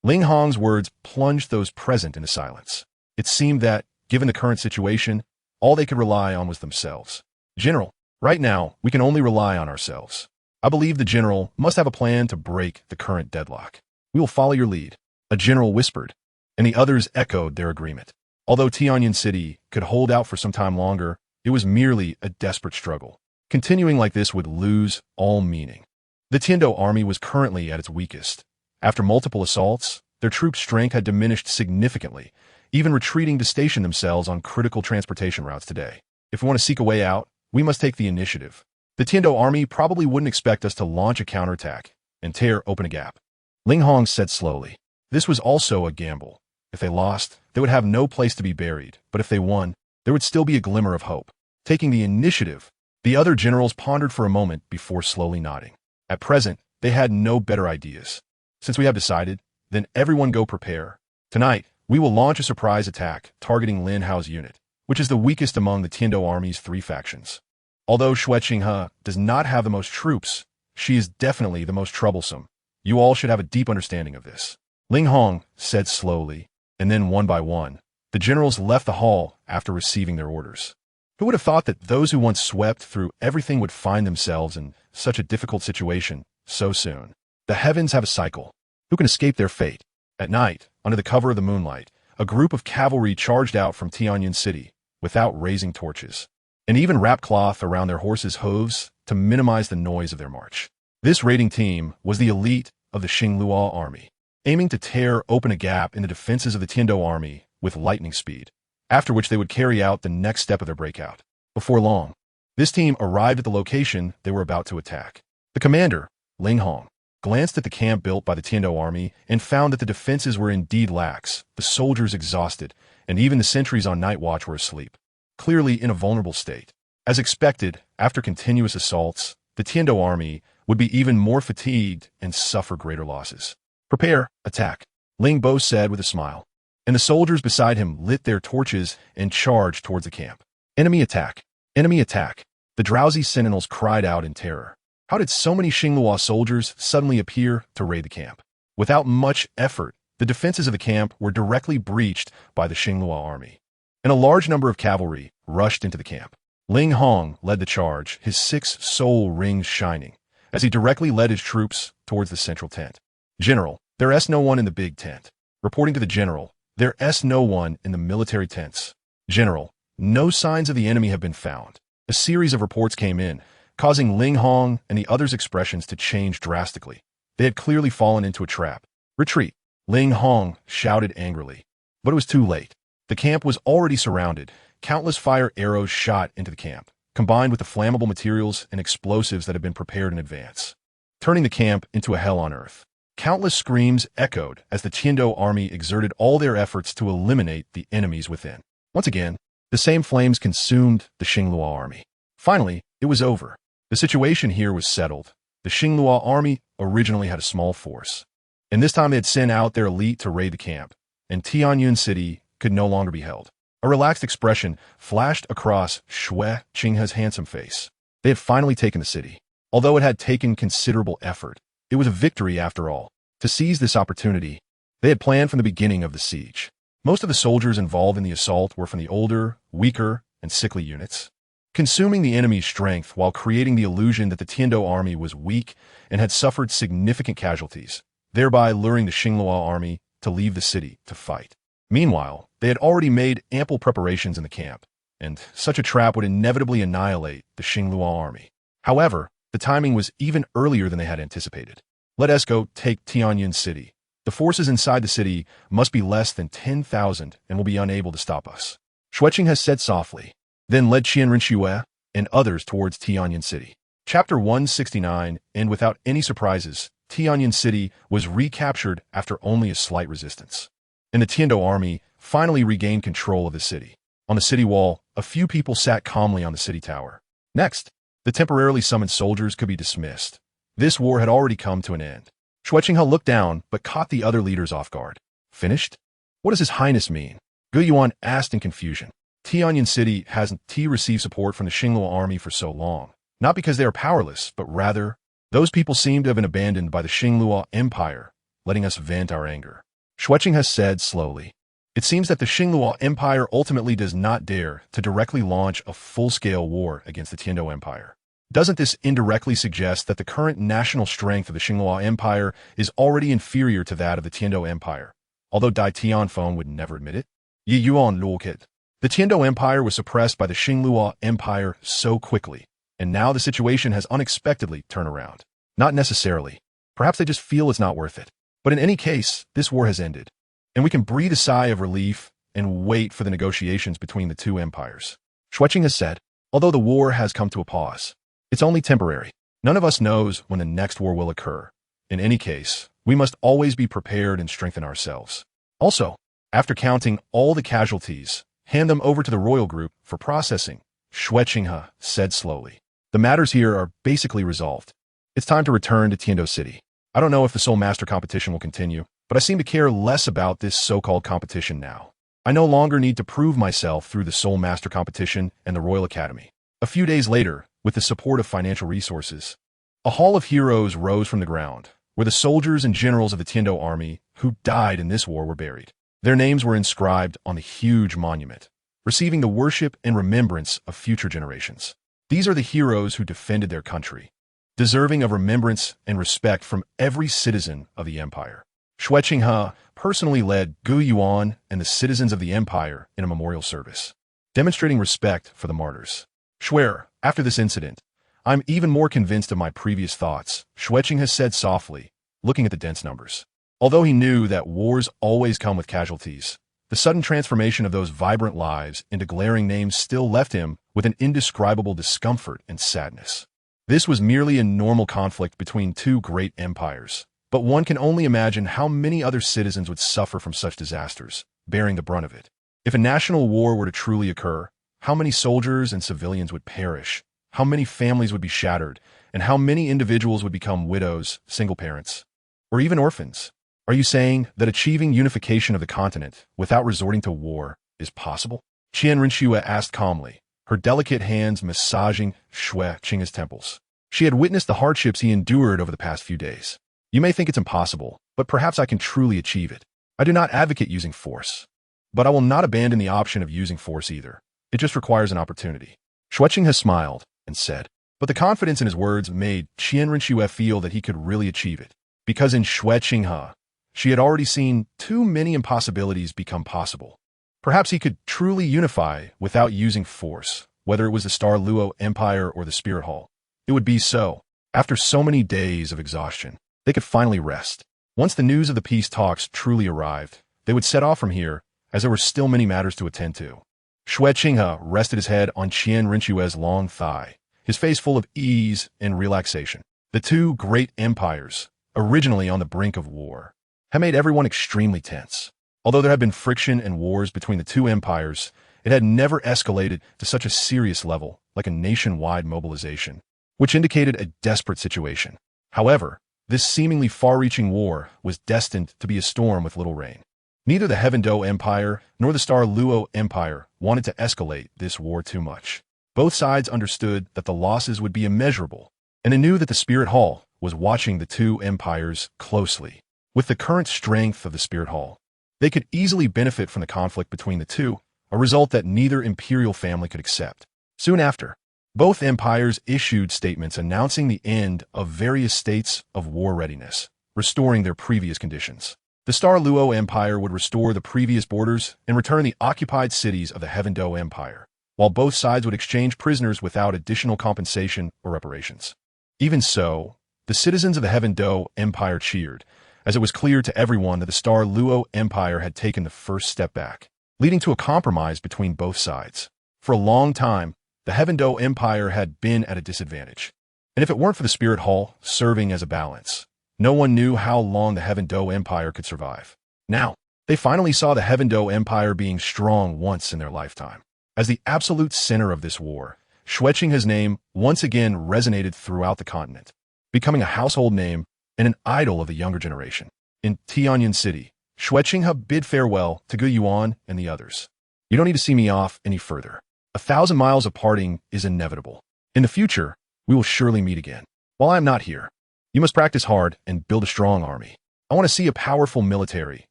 Ling Hong's words plunged those present into silence. It seemed that, given the current situation, all they could rely on was themselves. "General, right now, we can only rely on ourselves. I believe the general must have a plan to break the current deadlock. We will follow your lead," a general whispered, and the others echoed their agreement. Although Tianyan City could hold out for some time longer, it was merely a desperate struggle. Continuing like this would lose all meaning. The Tiando army was currently at its weakest. After multiple assaults, their troop strength had diminished significantly, even retreating to station themselves on critical transportation routes today. If we want to seek a way out, we must take the initiative. The Tiando army probably wouldn't expect us to launch a counterattack and tear open a gap. Ling Hong said slowly. This was also a gamble. If they lost, they would have no place to be buried, but if they won, there would still be a glimmer of hope. Taking the initiative, the other generals pondered for a moment before slowly nodding. At present, they had no better ideas. Since we have decided, then everyone go prepare. Tonight, we will launch a surprise attack targeting Lin Hao's unit, which is the weakest among the Tiando army's 3 factions. Although Xue Qinghe does not have the most troops, she is definitely the most troublesome. You all should have a deep understanding of this. Ling Hong said slowly, and then one by one, the generals left the hall after receiving their orders. Who would have thought that those who once swept through everything would find themselves in such a difficult situation so soon? The heavens have a cycle. Who can escape their fate? At night, under the cover of the moonlight, a group of cavalry charged out from Tianyan City without raising torches, and even wrapped cloth around their horses' hooves to minimize the noise of their march. This raiding team was the elite of the Xingluo army, aiming to tear open a gap in the defenses of the Tiando army with lightning speed, after which they would carry out the next step of their breakout. Before long, this team arrived at the location they were about to attack. The commander, Ling Hong, glanced at the camp built by the Tiando army and found that the defenses were indeed lax, the soldiers exhausted, and even the sentries on night watch were asleep, clearly in a vulnerable state. As expected, after continuous assaults, the Tiando army would be even more fatigued and suffer greater losses. "Prepare, attack," Ling Bo said with a smile, and the soldiers beside him lit their torches and charged towards the camp. "Enemy attack! Enemy attack!" The drowsy sentinels cried out in terror. How did so many Xingluo soldiers suddenly appear to raid the camp? Without much effort, the defenses of the camp were directly breached by the Xingluo army, and a large number of cavalry rushed into the camp. Ling Hong led the charge, his 6 soul rings shining, as he directly led his troops towards the central tent. "General, there's no one in the big tent." Reporting to the general, "There's no one in the military tents." "General, no signs of the enemy have been found." A series of reports came in, causing Ling Hong and the others' expressions to change drastically. They had clearly fallen into a trap. "Retreat!" Ling Hong shouted angrily. But it was too late. The camp was already surrounded. Countless fire arrows shot into the camp, combined with the flammable materials and explosives that had been prepared in advance, turning the camp into a hell on earth. Countless screams echoed as the Tiando army exerted all their efforts to eliminate the enemies within. Once again, the same flames consumed the Xinglua army. Finally, it was over. The situation here was settled. The Xinglua army originally had a small force, and this time they had sent out their elite to raid the camp, and Tianyun City could no longer be held. A relaxed expression flashed across Xue Qinghe's handsome face. They had finally taken the city. Although it had taken considerable effort, it was a victory after all. To seize this opportunity, they had planned from the beginning of the siege. Most of the soldiers involved in the assault were from the older, weaker, and sickly units, consuming the enemy's strength while creating the illusion that the Tiando army was weak and had suffered significant casualties, thereby luring the Xinglua army to leave the city to fight. Meanwhile, they had already made ample preparations in the camp, and such a trap would inevitably annihilate the Xinglua army. However, the timing was even earlier than they had anticipated. Let us go take Tianyun City. The forces inside the city must be less than 10,000 and will be unable to stop us, Xue Qinghe said softly, then led Qian Renxue and others towards Tianyun City. Chapter 169, and without any surprises, Tianyun City was recaptured after only a slight resistance, and the Tiando army finally regained control of the city. On the city wall, a few people sat calmly on the city tower. Next, the temporarily summoned soldiers could be dismissed. This war had already come to an end. Xue Qinghe looked down, but caught the other leaders off guard. Finished? What does His Highness mean? Gu Yuan asked in confusion. Tianyun City hasn't received support from the Xinglua army for so long. Not because they are powerless, but rather, those people seem to have been abandoned by the Xinglua Empire, letting us vent our anger. Xue Qinghe said slowly. It seems that the Xinglua Empire ultimately does not dare to directly launch a full-scale war against the Tiando Empire. Doesn't this indirectly suggest that the current national strength of the Xinglua Empire is already inferior to that of the Tiando Empire, although Dai Tianfeng would never admit it? Yi Yuan Luokit. The Tiando Empire was suppressed by the Xinglua Empire so quickly, and now the situation has unexpectedly turned around. Not necessarily. Perhaps they just feel it's not worth it. But in any case, this war has ended, and we can breathe a sigh of relief and wait for the negotiations between the two empires. Xue Qinghe said, although the war has come to a pause, it's only temporary. None of us knows when the next war will occur. In any case, we must always be prepared and strengthen ourselves. Also, after counting all the casualties, hand them over to the royal group for processing, Xue Qinghe said slowly. The matters here are basically resolved. It's time to return to Tiando City. I don't know if the soulmaster competition will continue, but I seem to care less about this so-called competition now. I no longer need to prove myself through the soulmaster competition and the Royal Academy. A few days later, with the support of financial resources, a hall of heroes rose from the ground, where the soldiers and generals of the Tiando army who died in this war were buried. Their names were inscribed on the huge monument, receiving the worship and remembrance of future generations. These are the heroes who defended their country, deserving of remembrance and respect from every citizen of the empire. Xue Qinghe personally led Gu Yuan and the citizens of the empire in a memorial service, demonstrating respect for the martyrs. Xue, after this incident, I'm even more convinced of my previous thoughts, Xue Qinghe said softly, looking at the dense numbers. Although he knew that wars always come with casualties, the sudden transformation of those vibrant lives into glaring names still left him with an indescribable discomfort and sadness. This was merely a normal conflict between two great empires, but one can only imagine how many other citizens would suffer from such disasters, bearing the brunt of it. If a national war were to truly occur, how many soldiers and civilians would perish, how many families would be shattered, and how many individuals would become widows, single parents, or even orphans? Are you saying that achieving unification of the continent without resorting to war is possible? Qian Renxue asked calmly, her delicate hands massaging Xue Qinghe's temples. She had witnessed the hardships he endured over the past few days. You may think it's impossible, but perhaps I can truly achieve it. I do not advocate using force, but I will not abandon the option of using force either. It just requires an opportunity. Xue Qinghe smiled and said, but the confidence in his words made Qian Renxue feel that he could really achieve it, because in Xue Qinghe, she had already seen too many impossibilities become possible. Perhaps he could truly unify without using force, whether it was the Star Luo Empire or the Spirit Hall. It would be so. After so many days of exhaustion, they could finally rest. Once the news of the peace talks truly arrived, they would set off from here, as there were still many matters to attend to. Xue Qinghe rested his head on Qian Renxue's long thigh, his face full of ease and relaxation. The two great empires, originally on the brink of war, had made everyone extremely tense. Although there had been friction and wars between the two empires, it had never escalated to such a serious level, like a nationwide mobilization, which indicated a desperate situation. However, this seemingly far-reaching war was destined to be a storm with little rain. Neither the Heaven Do Empire nor the Star Luo Empire wanted to escalate this war too much. Both sides understood that the losses would be immeasurable, and they knew that the Spirit Hall was watching the two empires closely. With the current strength of the Spirit Hall, they could easily benefit from the conflict between the two, a result that neither imperial family could accept. Soon after, both empires issued statements announcing the end of various states of war readiness, restoring their previous conditions. The Star Luo Empire would restore the previous borders and return the occupied cities of the Heaven Do Empire, while both sides would exchange prisoners without additional compensation or reparations. Even so, the citizens of the Heaven Do Empire cheered, as it was clear to everyone that the Star Luo Empire had taken the first step back, leading to a compromise between both sides. For a long time, the Heaven Do Empire had been at a disadvantage, and if it weren't for the Spirit Hall serving as a balance, no one knew how long the Heaven Do Empire could survive. Now, they finally saw the Heaven Do Empire being strong once in their lifetime. As the absolute center of this war, Xue Qinghe's name once again resonated throughout the continent, becoming a household name and an idol of the younger generation. In Tianyuan City, Xue Qinghe bid farewell to Gu Yuan and the others. You don't need to see me off any further. 1,000 miles of parting is inevitable. In the future, we will surely meet again. While I am not here, you must practice hard and build a strong army. I want to see a powerful military,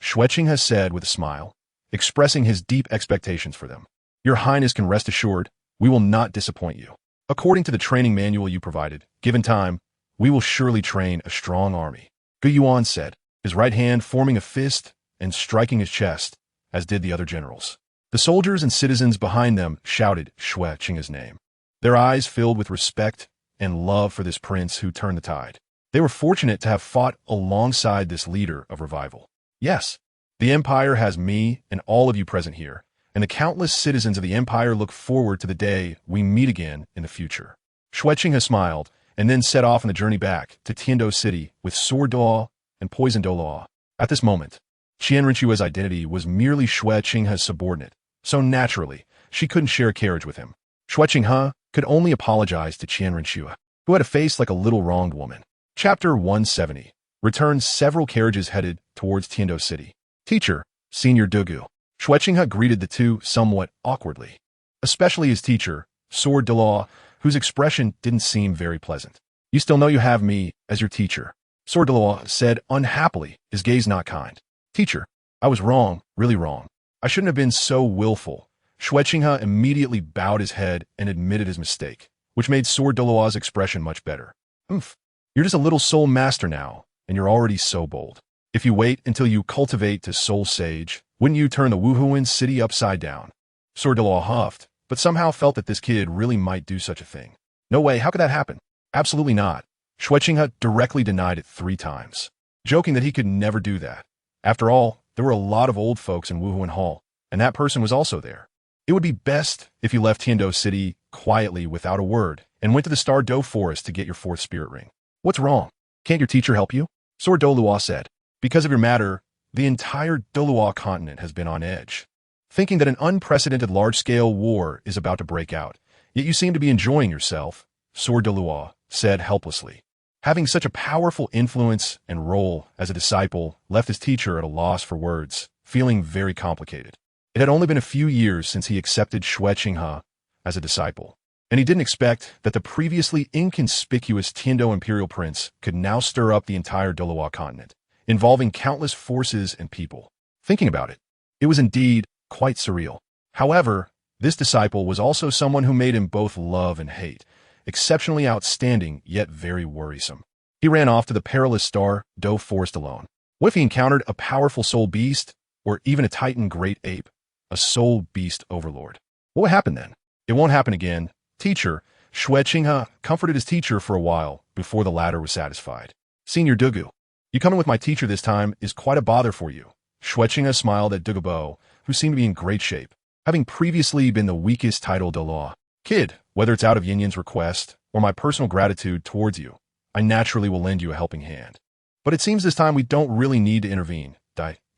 Xue Qinghe said with a smile, expressing his deep expectations for them. Your Highness can rest assured, we will not disappoint you. According to the training manual you provided, given time, we will surely train a strong army. Gu Yuan said, his right hand forming a fist and striking his chest, as did the other generals. The soldiers and citizens behind them shouted Xue Qinghe's name, their eyes filled with respect and love for this prince who turned the tide. They were fortunate to have fought alongside this leader of revival. Yes, the Empire has me and all of you present here, and the countless citizens of the Empire look forward to the day we meet again in the future. Xue Qinghe smiled, and then set off on the journey back to Tiando City with Sword Douluo and Poison Douluo. At this moment, Qian Renxue's identity was merely Xue Qinghe's subordinate, so naturally, she couldn't share a carriage with him. Xue Qinghe could only apologize to Qian Renxue, who had a face like a little wronged woman. Chapter 170 returned several carriages headed towards Tiando City. Teacher, Senior Dugu. Xue Qinghe greeted the two somewhat awkwardly, especially his teacher, Sword Douluo, whose expression didn't seem very pleasant. You still know you have me as your teacher, Sword Douluo said unhappily, his gaze not kind. Teacher, I was wrong, really wrong. I shouldn't have been so willful. Xue Qinghe immediately bowed his head and admitted his mistake, which made Sword Douluo's expression much better. You're just a little soul master now, and you're already so bold. If you wait until you cultivate to soul sage, wouldn't you turn the Wuhuan city upside down? Sword Douluo huffed, but somehow felt that this kid really might do such a thing. No way, how could that happen? Absolutely not. Xue Qinghe directly denied it 3 times, joking that he could never do that. After all, there were a lot of old folks in Wuhuan Hall, and that person was also there. It would be best if you left Tiando City quietly without a word and went to the Star Do Forest to get your 4th spirit ring. What's wrong? Can't your teacher help you? Sword Douluo said. Because of your matter, the entire Douluo Continent has been on edge, thinking that an unprecedented large-scale war is about to break out. Yet you seem to be enjoying yourself, Sword Douluo said helplessly. Having such a powerful influence and role as a disciple left his teacher at a loss for words, feeling very complicated. It had only been a few years since he accepted Xue Qinghe as a disciple, and he didn't expect that the previously inconspicuous Tiando Imperial Prince could now stir up the entire Douluo Continent, involving countless forces and people. Thinking about it, it was indeed quite surreal. However, this disciple was also someone who made him both love and hate, exceptionally outstanding yet very worrisome. He ran off to the perilous Star Do Forest alone. What if he encountered a powerful soul beast, or even a titan great ape, a soul beast overlord? What would happen then? It won't happen again. Teacher, Xue Qinghe comforted his teacher for a while before the latter was satisfied. Senior Dugu, you coming with my teacher this time is quite a bother for you. Xue Qinghe smiled at Dugubo, who seemed to be in great shape. Having previously been the weakest title Douluo kid, whether it's out of Yinyan's request or my personal gratitude towards you, I naturally will lend you a helping hand. But it seems this time we don't really need to intervene.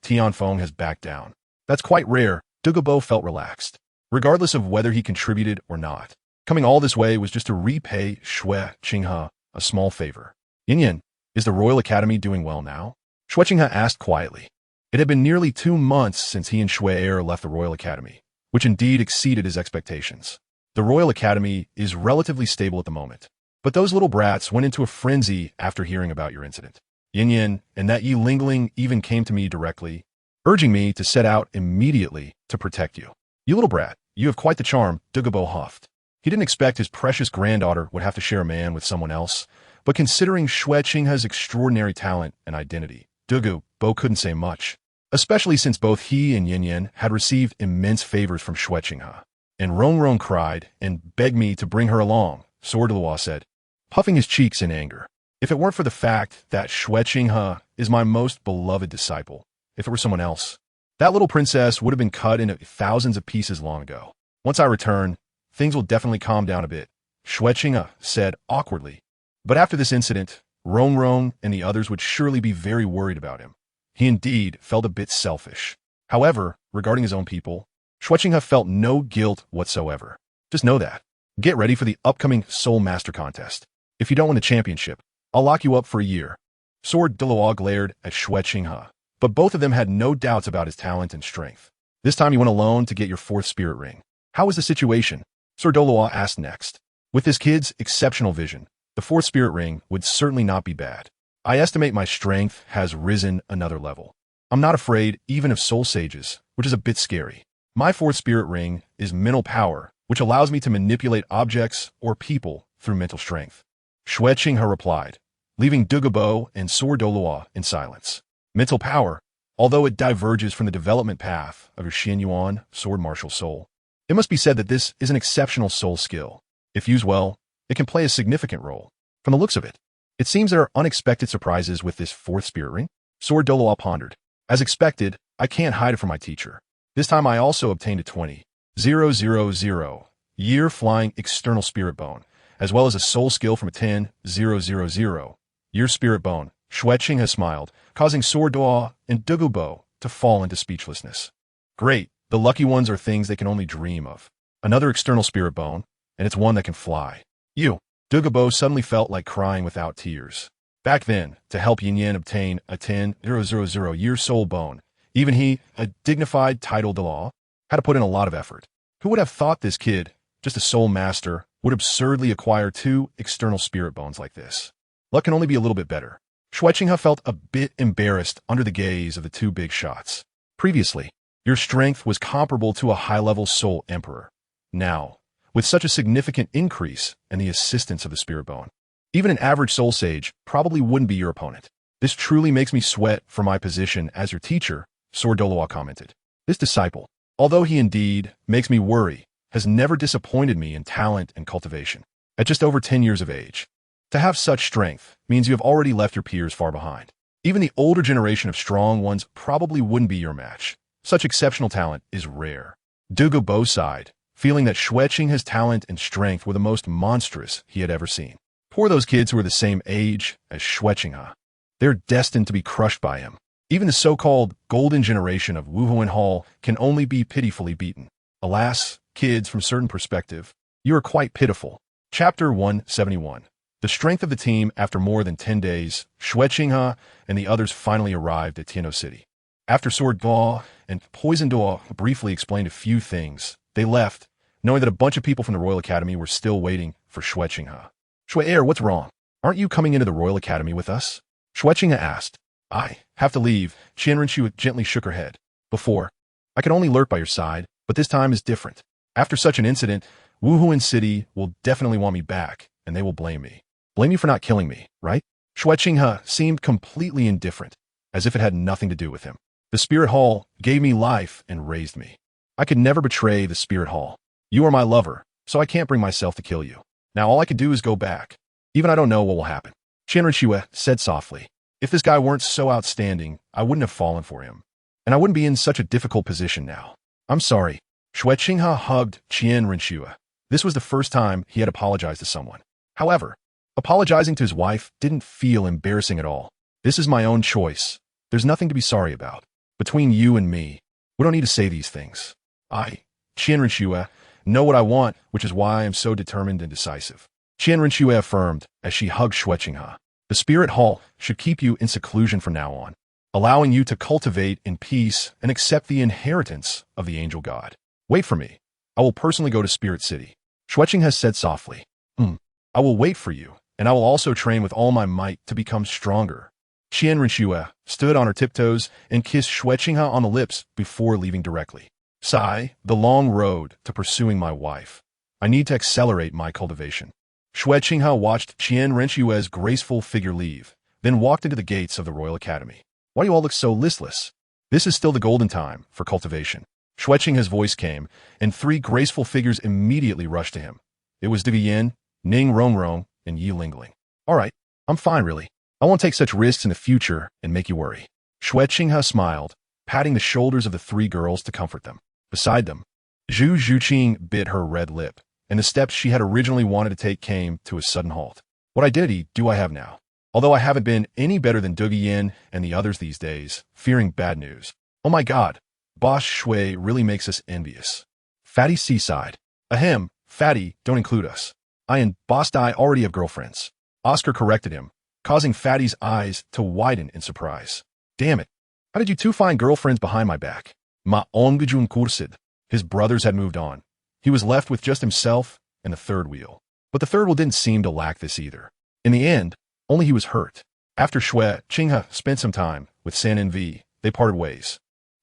Tianfeng has backed down. That's quite rare. Douluo felt relaxed, regardless of whether he contributed or not. Coming all this way was just to repay Xue Qinghe a small favor. Yinyan, is the Royal Academy doing well now? Xue Qinghe asked quietly. It had been nearly 2 months since he and Xue left the Royal Academy, which indeed exceeded his expectations. The Royal Academy is relatively stable at the moment, but those little brats went into a frenzy after hearing about your incident. Yinyan and that Lingling even came to me directly, urging me to set out immediately to protect you. You little brat, you have quite the charm, Douluo huffed. He didn't expect his precious granddaughter would have to share a man with someone else, but considering Xue Qinghe's extraordinary talent and identity, Douluo couldn't say much, especially since both he and Yinyan had received immense favors from Xue Qinghe. And Renxue cried and begged me to bring her along, Douluo said, puffing his cheeks in anger. If it weren't for the fact that Xue Qinghe is my most beloved disciple, if it were someone else, that little princess would have been cut into thousands of pieces long ago. Once I return, things will definitely calm down a bit, Xue Qinghe said awkwardly. But after this incident, Renxue and the others would surely be very worried about him. He indeed felt a bit selfish. However, regarding his own people, Xue Qinghe felt no guilt whatsoever. Just know that. Get ready for the upcoming soulmaster contest. If you don't win the championship, I'll lock you up for a year. Douluo glared at Xue Qinghe, but both of them had no doubts about his talent and strength. This time you went alone to get your 4th spirit ring. How was the situation? Douluo asked next. With this kid's exceptional vision, the 4th spirit ring would certainly not be bad. I estimate my strength has risen another level. I'm not afraid even of soul sages, which is a bit scary. My 4th spirit ring is mental power, which allows me to manipulate objects or people through mental strength. Xue Qinghe replied, leaving Douluo and Douluo in silence. Mental power, although it diverges from the development path of your Xuanyuan Sword martial soul, it must be said that this is an exceptional soul skill. If used well, it can play a significant role. From the looks of it, it seems there are unexpected surprises with this 4th spirit ring. Douluo pondered. As expected, I can't hide it from my teacher. This time I also obtained a 20,000 year flying external spirit bone, as well as a soul skill from a 10,000 year spirit bone. Xue Qinghe smiled, causing Douluo and Douluo to fall into speechlessness. Great, the lucky ones are things they can only dream of. Another external spirit bone, and it's one that can fly. Douluo suddenly felt like crying without tears. Back then, to help Yinyan obtain a 10,000 year soul bone, even he, a dignified title Douluo, had to put in a lot of effort. Who would have thought this kid, just a soul master, would absurdly acquire 2 external spirit bones like this? Luck can only be a little bit better. Xue Qinghe felt a bit embarrassed under the gaze of the 2 big shots. Previously, your strength was comparable to a high-level soul emperor. Now, with such a significant increase and the assistance of the spirit bone, even an average soul sage probably wouldn't be your opponent. This truly makes me sweat for my position as your teacher, Douluo commented. This disciple, although he indeed makes me worry, has never disappointed me in talent and cultivation. At just over 10 years of age, to have such strength means you have already left your peers far behind. Even the older generation of strong ones probably wouldn't be your match. Such exceptional talent is rare. Douluo sighed, feeling that Xue Qinghe's talent and strength were the most monstrous he had ever seen. Poor those kids who are the same age as Xue Qinghe. They're destined to be crushed by him. Even the so-called golden generation of Wuhuan Hall can only be pitifully beaten. Alas, kids, from certain perspective, you are quite pitiful. Chapter 171. The strength of the team. After more than 10 days, Xue Qinghe and the others finally arrived at Tianhou City. After Sword Duo and Poison Duo briefly explained a few things, they left, knowing that a bunch of people from the Royal Academy were still waiting for Xue Qinghe. Xue, what's wrong? Aren't you coming into the Royal Academy with us? Xue Qinghe asked. I have to leave. Qian Renxue gently shook her head. Before, I could only lurk by your side, but this time is different. After such an incident, Wuhuan City will definitely want me back, and they will blame me. Blame you for not killing me, right? Xue Qinghe seemed completely indifferent, as if it had nothing to do with him. The Spirit Hall gave me life and raised me. I could never betray the Spirit Hall. You are my lover, so I can't bring myself to kill you. Now all I could do is go back. Even I don't know what will happen. Qian Renxue said softly. If this guy weren't so outstanding, I wouldn't have fallen for him. and I wouldn't be in such a difficult position now. I'm sorry. Xue Qinghe hugged Qian Renxue. This was the first time he had apologized to someone. However, apologizing to his wife didn't feel embarrassing at all. This is my own choice. There's nothing to be sorry about. Between you and me, we don't need to say these things. I, Qian Renxue, know what I want, which is why I am so determined and decisive. Qian Renxue affirmed as she hugged Xue Qinghe. The spirit hall should keep you in seclusion from now on, allowing you to cultivate in peace and accept the inheritance of the angel god. Wait for me. I will personally go to Spirit City. Xue Qinghe said softly. I will wait for you, and I will also train with all my might to become stronger. Qian Renxue stood on her tiptoes and kissed Xue Qinghe on the lips before leaving directly. Sigh, the long road to pursuing my wife. I need to accelerate my cultivation. Xue Qinghe watched Qian Renshue's graceful figure leave, then walked into the gates of the Royal Academy. Why do you all look so listless? This is still the golden time for cultivation. Xue Qinghe's voice came, and 3 graceful figures immediately rushed to him. It was Dugu Yin, Ning Rongrong, and Yi Lingling. All right, I'm fine really. I won't take such risks in the future and make you worry. Xue Qinghe smiled, patting the shoulders of the 3 girls to comfort them. Beside them, Zhu Zhuqing bit her red lip, and the steps she had originally wanted to take came to a sudden halt. What identity do I have now? Although I haven't been any better than Dugu Yin and the others these days, fearing bad news. Oh my god, Boss Xue really makes us envious. Fatty seaside. Ahem, Fatty, don't include us. I and Boss Dai already have girlfriends. Oscar corrected him, causing Fatty's eyes to widen in surprise. Damn it. How did you 2 find girlfriends behind my back? Ma ongajun kursid. His brothers had moved on. He was left with just himself and the third wheel. But the third wheel didn't seem to lack this either. In the end, only he was hurt. After Xue Qinghe spent some time with San Nv, they parted ways,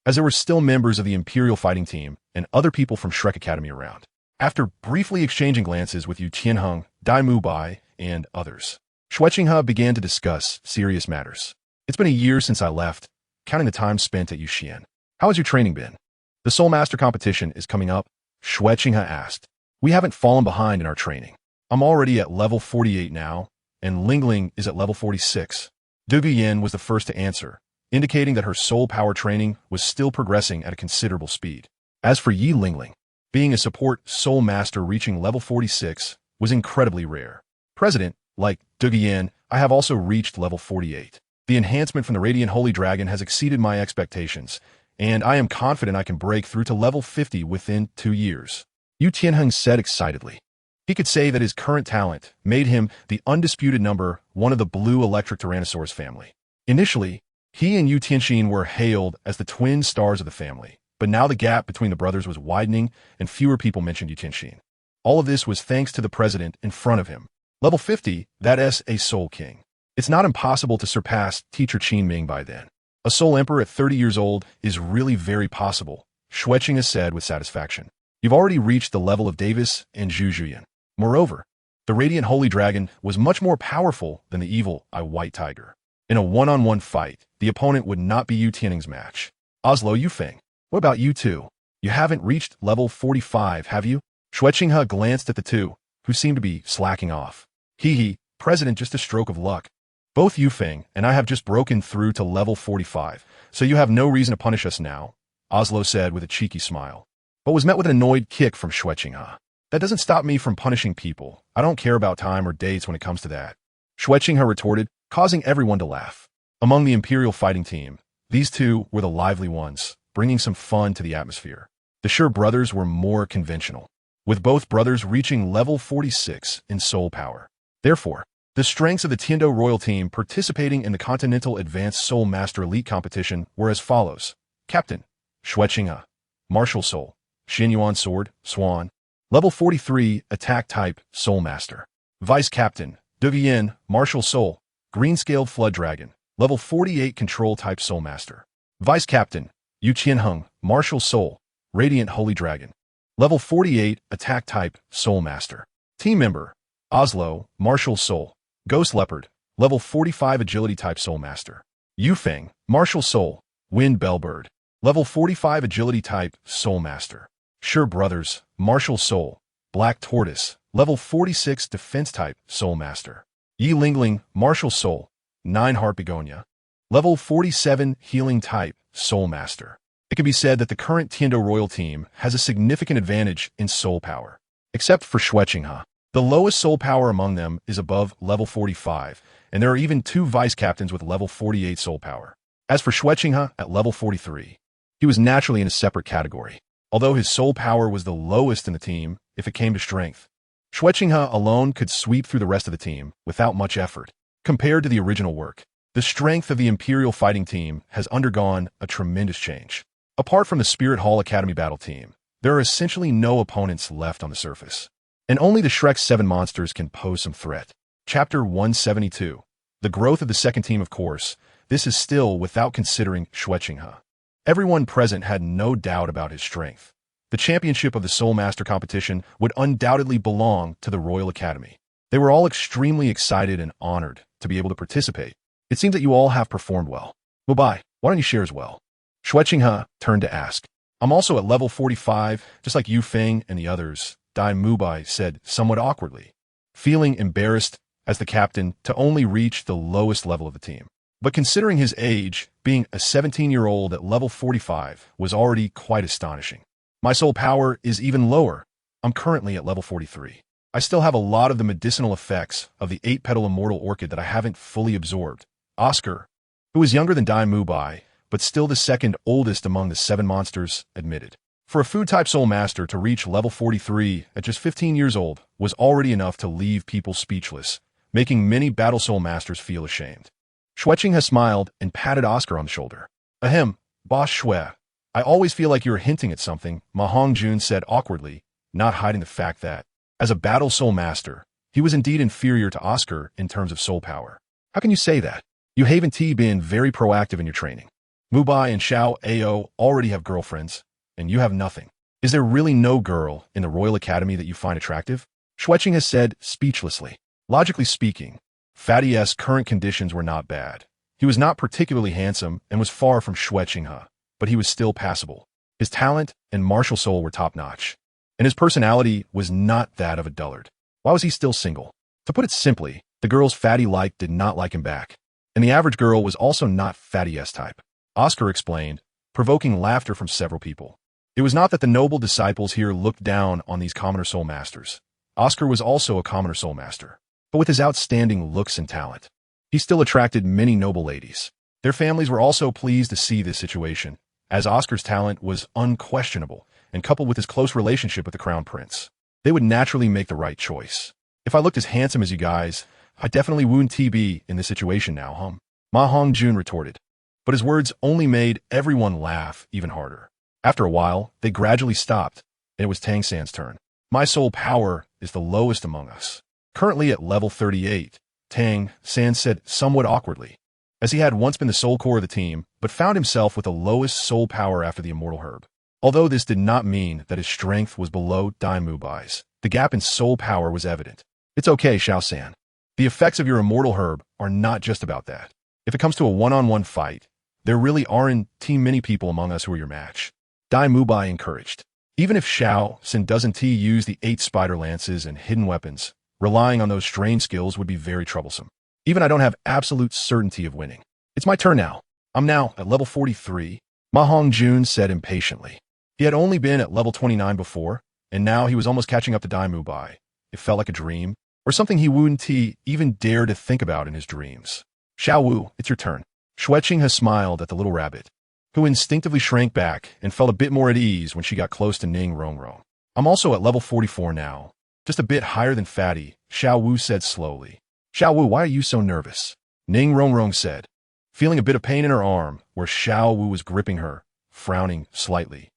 as there were still members of the Imperial fighting team and other people from Shrek Academy around. After briefly exchanging glances with Yu Tianheng, Dai Mubai, and others, Xue Qinghe began to discuss serious matters. It's been a year since I left, counting the time spent at Yuxian. How has your training been? The soulmaster competition is coming up, Xue Qinghe asked. We haven't fallen behind in our training. I'm already at level 48 now, and Lingling is at level 46. Dugu Yin was the first to answer, indicating that her soul power training was still progressing at a considerable speed. As for Yi Lingling, being a support soul master reaching level 46 was incredibly rare. President, like Dugu Yin, I have also reached level 48. The enhancement from the Radiant Holy Dragon has exceeded my expectations, and I am confident I can break through to level 50 within 2 years. Yu Tianheng said excitedly. He could say that his current talent made him the undisputed number 1 of the blue electric Tyrannosaurus family. Initially, he and Yu Tianxin were hailed as the twin stars of the family, but now the gap between the brothers was widening and fewer people mentioned Yu Tianxin. All of this was thanks to the president in front of him. Level 50, that is a soul king. It's not impossible to surpass Teacher Qin Ming by then. A soul emperor at 30 years old is really very possible, Xue Qinghe said with satisfaction. You've already reached the level of Davis and Zhu Zhuyan. Moreover, the Radiant Holy Dragon was much more powerful than the evil White Tiger. In a one-on-one fight, the opponent would not be Yu Tianheng's match. Oslo Yufeng, what about you two? You haven't reached level 45, have you? Xue Qinghe glanced at the 2, who seemed to be slacking off. Hee, President, just a stroke of luck. Both Yufeng and I have just broken through to level 45, so you have no reason to punish us now, Oslo said with a cheeky smile, but was met with an annoyed kick from Xue Qinghe. That doesn't stop me from punishing people. I don't care about time or dates when it comes to that. Xue Qinghe retorted, causing everyone to laugh. Among the Imperial fighting team, these 2 were the lively ones, bringing some fun to the atmosphere. The Sure brothers were more conventional, with both brothers reaching level 46 in soul power. Therefore, the strengths of the Tiando Royal team participating in the Continental Advanced Soul Master Elite Competition were as follows. Captain, Xue Qinghe. Martial Soul, Xuanyuan Sword, Swan. Level 43, Attack Type, Soul Master. Vice Captain, Dugu Yin, Martial Soul, Green-Scaled Flood Dragon. Level 48, Control Type, Soul Master. Vice Captain, Yu Tianheng, Martial Soul, Radiant Holy Dragon. Level 48, Attack Type, Soul Master. Team Member, Oslo, Martial Soul, Ghost Leopard, Level 45 Agility Type Soul Master. Yufeng, Martial Soul, Wind Bellbird, Level 45 Agility Type Soul Master. Sure Brothers, Martial Soul, Black Tortoise, Level 46 Defense Type Soul Master. Yi Lingling, Martial Soul, 9 Heart Begonia, Level 47 Healing Type, Soulmaster. It can be said that the current Tiando royal team has a significant advantage in soul power. Except for Xue Qinghe. The lowest soul power among them is above level 45, and there are even 2 vice captains with level 48 soul power. As for Xue Qinghe at level 43, he was naturally in a separate category, although his soul power was the lowest in the team if it came to strength. Xue Qinghe alone could sweep through the rest of the team without much effort. Compared to the original work, the strength of the Imperial fighting team has undergone a tremendous change. Apart from the Spirit Hall Academy battle team, there are essentially no opponents left on the surface, and only the Shrek's 7 monsters can pose some threat. Chapter 172. The growth of the second team. Of course, this is still without considering Xue Qinghe. Everyone present had no doubt about his strength. The championship of the Soulmaster competition would undoubtedly belong to the Royal Academy. They were all extremely excited and honored to be able to participate. It seems that you all have performed well. Mubai, why don't you share as well? Xue Qinghe turned to ask. I'm also at level 45, just like Yu Feng and the others, Dai Mubai said somewhat awkwardly, feeling embarrassed as the captain to only reach the lowest level of the team. But considering his age, being a 17-year-old at level 45 was already quite astonishing. My soul power is even lower. I'm currently at level 43. I still have a lot of the medicinal effects of the 8-petal immortal orchid that I haven't fully absorbed. Oscar, who was younger than Dai Mubai, but still the second oldest among the 7 monsters, admitted. For a food-type soul master to reach level 43 at just 15 years old was already enough to leave people speechless, making many battle soul masters feel ashamed. Xue Qinghe smiled and patted Oscar on the shoulder. Ahem, Boss Xue, I always feel like you're hinting at something, Ma Hongjun said awkwardly, not hiding the fact that, as a battle soul master, he was indeed inferior to Oscar in terms of soul power. How can you say that? You haven't been very proactive in your training. Mubai and Xiao Ao already have girlfriends, and you have nothing. Is there really no girl in the Royal Academy that you find attractive? Xue Qinghe said speechlessly. Logically speaking, Fatty's current conditions were not bad. He was not particularly handsome and was far from Xue Qinghe, but he was still passable. His talent and martial soul were top-notch, and his personality was not that of a dullard. Why was he still single? To put it simply, the girls Fatty liked did not like him back, and the average girl was also not Fatty's type. Oscar explained, provoking laughter from several people. It was not that the noble disciples here looked down on these commoner soul masters. Oscar was also a commoner soul master, but with his outstanding looks and talent, he still attracted many noble ladies. Their families were also pleased to see this situation, as Oscar's talent was unquestionable, and coupled with his close relationship with the Crown Prince, they would naturally make the right choice. If I looked as handsome as you guys, I definitely wouldn't be in this situation now, huh? Ma Hongjun retorted. But his words only made everyone laugh even harder. After a while, they gradually stopped, and it was Tang San's turn. My soul power is the lowest among us. Currently at level 38, Tang San said somewhat awkwardly, as he had once been the soul core of the team, but found himself with the lowest soul power after the immortal herb. Although this did not mean that his strength was below Dai Mubai's, the gap in soul power was evident. It's okay, Xiao San. The effects of your immortal herb are not just about that. If it comes to a one-on-one fight, there really aren't many people among us who are your match. Dai Mubai encouraged. Even if Xiao San doesn't use the 8 spider lances and hidden weapons, relying on those strange skills would be very troublesome. Even I don't have absolute certainty of winning. It's my turn now. I'm now at level 43, Ma Hongjun said impatiently. He had only been at level 29 before, and now he was almost catching up to Dai Mubai. It felt like a dream, or something he wouldn't even dare to think about in his dreams. Xiao Wu, it's your turn. Xue Qinghe smiled at the little rabbit, who instinctively shrank back and felt a bit more at ease when she got close to Ning Rongrong. I'm also at level 44 now, just a bit higher than Fatty, Xiao Wu said slowly. Xiao Wu, why are you so nervous? Ning Rongrong said, feeling a bit of pain in her arm where Xiao Wu was gripping her, frowning slightly.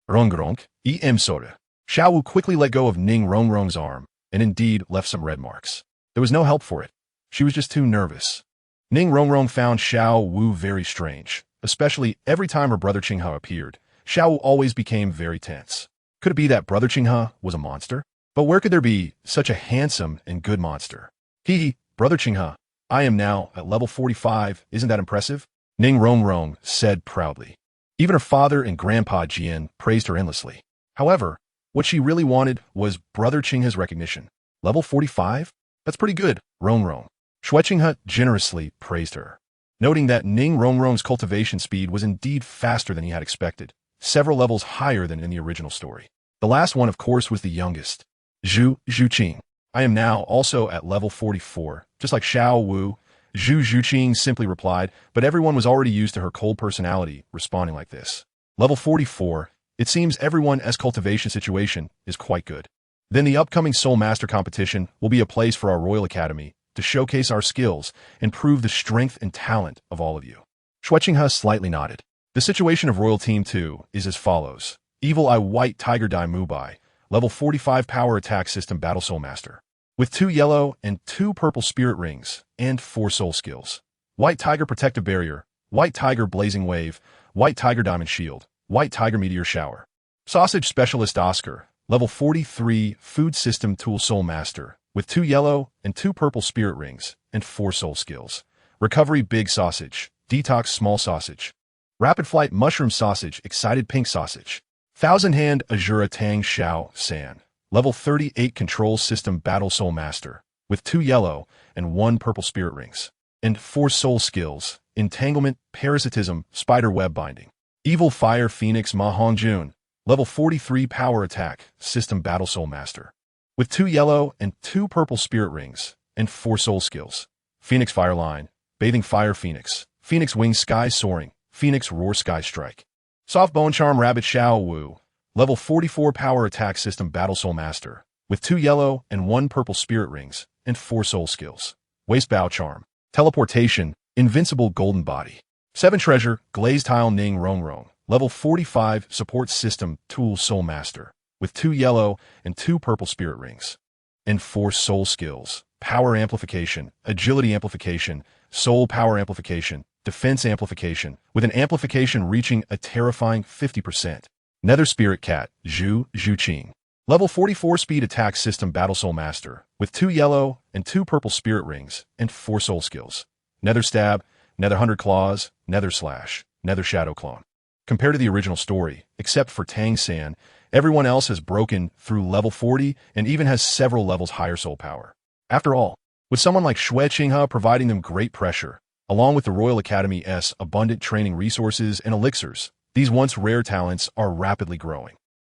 Rongrong, sora. Xiao Wu quickly let go of Ning Rongrong's arm and indeed left some red marks. There was no help for it. She was just too nervous. Ning Rongrong found Xiao Wu very strange, especially every time her brother Qinghe appeared. Xiao Wu always became very tense. Could it be that brother Qinghe was a monster? But where could there be such a handsome and good monster? Brother Qinghe, I am now at level 45, isn't that impressive? Ning Rongrong said proudly. Even her father and grandpa Jian praised her endlessly. However, what she really wanted was brother Qinghe's recognition. Level 45? That's pretty good, Rongrong. Xue Qinghe generously praised her. noting that Ning Rongrong's cultivation speed was indeed faster than he had expected, several levels higher than in the original story. The last one, of course, was the youngest, Xue Qinghe. I am now also at level 44, just like Xiao Wu. Xue Qinghe simply replied, but everyone was already used to her cold personality, responding like this. Level 44, it seems everyone's cultivation situation is quite good. Then the upcoming Soul Master competition will be a place for our Royal Academy to showcase our skills and prove the strength and talent of all of you. Xue Qinghe slightly nodded. The situation of Royal Team 2 is as follows. Evil Eye White Tiger Dai Mubai, level 45 power attack system battle soul master, with 2 yellow and 2 purple spirit rings and 4 soul skills. White Tiger Protective Barrier, White Tiger Blazing Wave, White Tiger Diamond Shield, White Tiger Meteor Shower. Sausage Specialist Oscar, level 43 food system tool soul master, with 2 yellow and 2 purple spirit rings and 4 soul skills. Recovery Big Sausage, Detox Small Sausage, Rapid Flight Mushroom Sausage, Excited Pink Sausage. Thousand Hand Azura Tang Xiao San, level 38 control system battle soul master, with 2 yellow and 1 purple spirit rings, and 4 soul skills, entanglement, parasitism, spider web binding. Evil Fire Phoenix Ma Hongjun, level 43 power attack system battle soul master, with 2 yellow and 2 purple spirit rings, and 4 soul skills. Phoenix Fire Line, Bathing Fire Phoenix, Phoenix Wing Sky Soaring, Phoenix Roar Sky Strike. Soft Bone Charm Rabbit Xiao Wu, level 44 power attack system battle soul master, with 2 yellow and 1 purple spirit rings, and 4 soul skills. Waist Bow Charm, Teleportation, Invincible Golden Body. 7 Treasure, Glazed Tile Ning Rongrong, level 45 support system tool soul master, with 2 yellow and 2 purple spirit rings, and 4 soul skills. Power Amplification, Agility Amplification, Soul Power Amplification, Defense Amplification, with an amplification reaching a terrifying 50%. Nether Spirit Cat, Xue Qinghe, level 44 speed attack system battle soul master, with 2 yellow and 2 purple spirit rings, and 4 soul skills. Nether Stab, Nether Hunter Claws, Nether Slash, Nether Shadow Clone. Compared to the original story, except for Tang San, everyone else has broken through level 40 and even has several levels higher soul power. After all, with someone like Xue Qinghe providing them great pressure, along with the Royal Academy's abundant training resources and elixirs, these once rare talents are rapidly growing.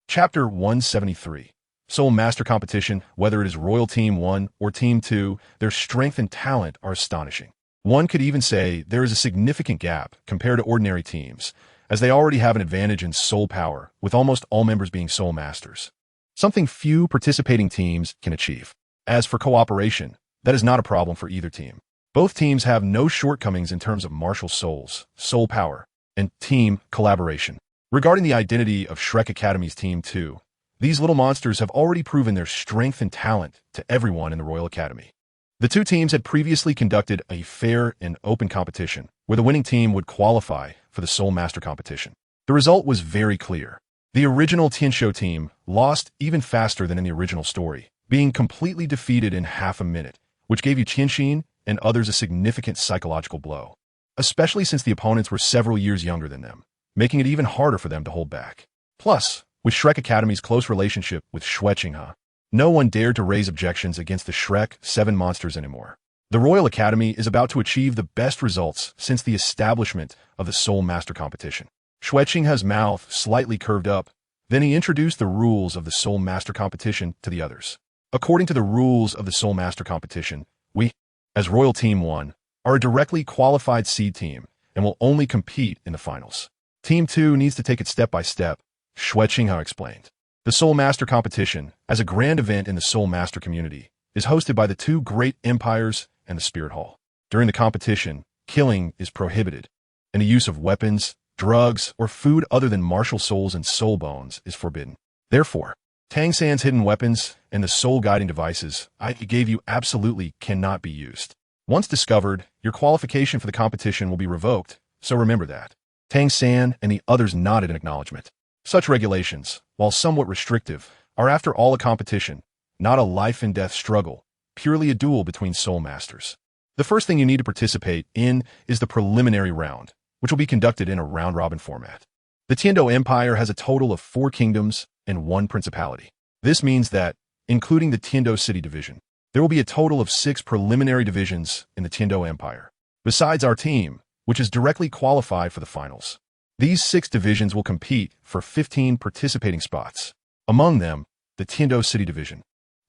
Chapter 173. Soul Master Competition. Whether it is Royal Team 1 or Team 2, their strength and talent are astonishing. One could even say there is a significant gap compared to ordinary teams, as they already have an advantage in soul power, with almost all members being soul masters. Something few participating teams can achieve. As for cooperation, that is not a problem for either team. Both teams have no shortcomings in terms of martial souls, soul power, and team collaboration. Regarding the identity of Shrek Academy's Team 2, these little monsters have already proven their strength and talent to everyone in the Royal Academy. The two teams had previously conducted a fair and open competition, where the winning team would qualify for the Soul Master competition. The result was very clear. The original Tianshou team lost even faster than in the original story, being completely defeated in half a minute, which gave Yu Qianxin and others a significant psychological blow, especially since the opponents were several years younger than them, making it even harder for them to hold back. Plus, with Shrek Academy's close relationship with Xue Qinghe, no one dared to raise objections against the Shrek 7 monsters anymore. The Royal Academy is about to achieve the best results since the establishment of the Soul Master competition. Xue Qinghe's mouth slightly curved up, then he introduced the rules of the Soul Master competition to the others. According to the rules of the Soul Master competition, we, as Royal Team 1, are a directly qualified seed team and will only compete in the finals. Team 2 needs to take it step by step, Xue Qinghe explained. The Soul Master competition, as a grand event in the Soul Master community, is hosted by the 2 great empires and the Spirit Hall. During the competition, killing is prohibited, and the use of weapons, drugs, or food other than martial souls and soul bones is forbidden. Therefore, Tang San's hidden weapons and the soul guiding devices I gave you absolutely cannot be used. Once discovered, your qualification for the competition will be revoked, so remember that. Tang San and the others nodded in acknowledgement. Such regulations, while somewhat restrictive, are after all a competition, not a life-and-death struggle, purely a duel between soul masters. The first thing you need to participate in is the preliminary round, which will be conducted in a round-robin format. The Tiando Empire has a total of 4 kingdoms and 1 principality. This means that, including the Tiando City Division, there will be a total of 6 preliminary divisions in the Tiando Empire. Besides our team, which is directly qualified for the finals. These 6 divisions will compete for 15 participating spots. Among them, the Tiando City Division.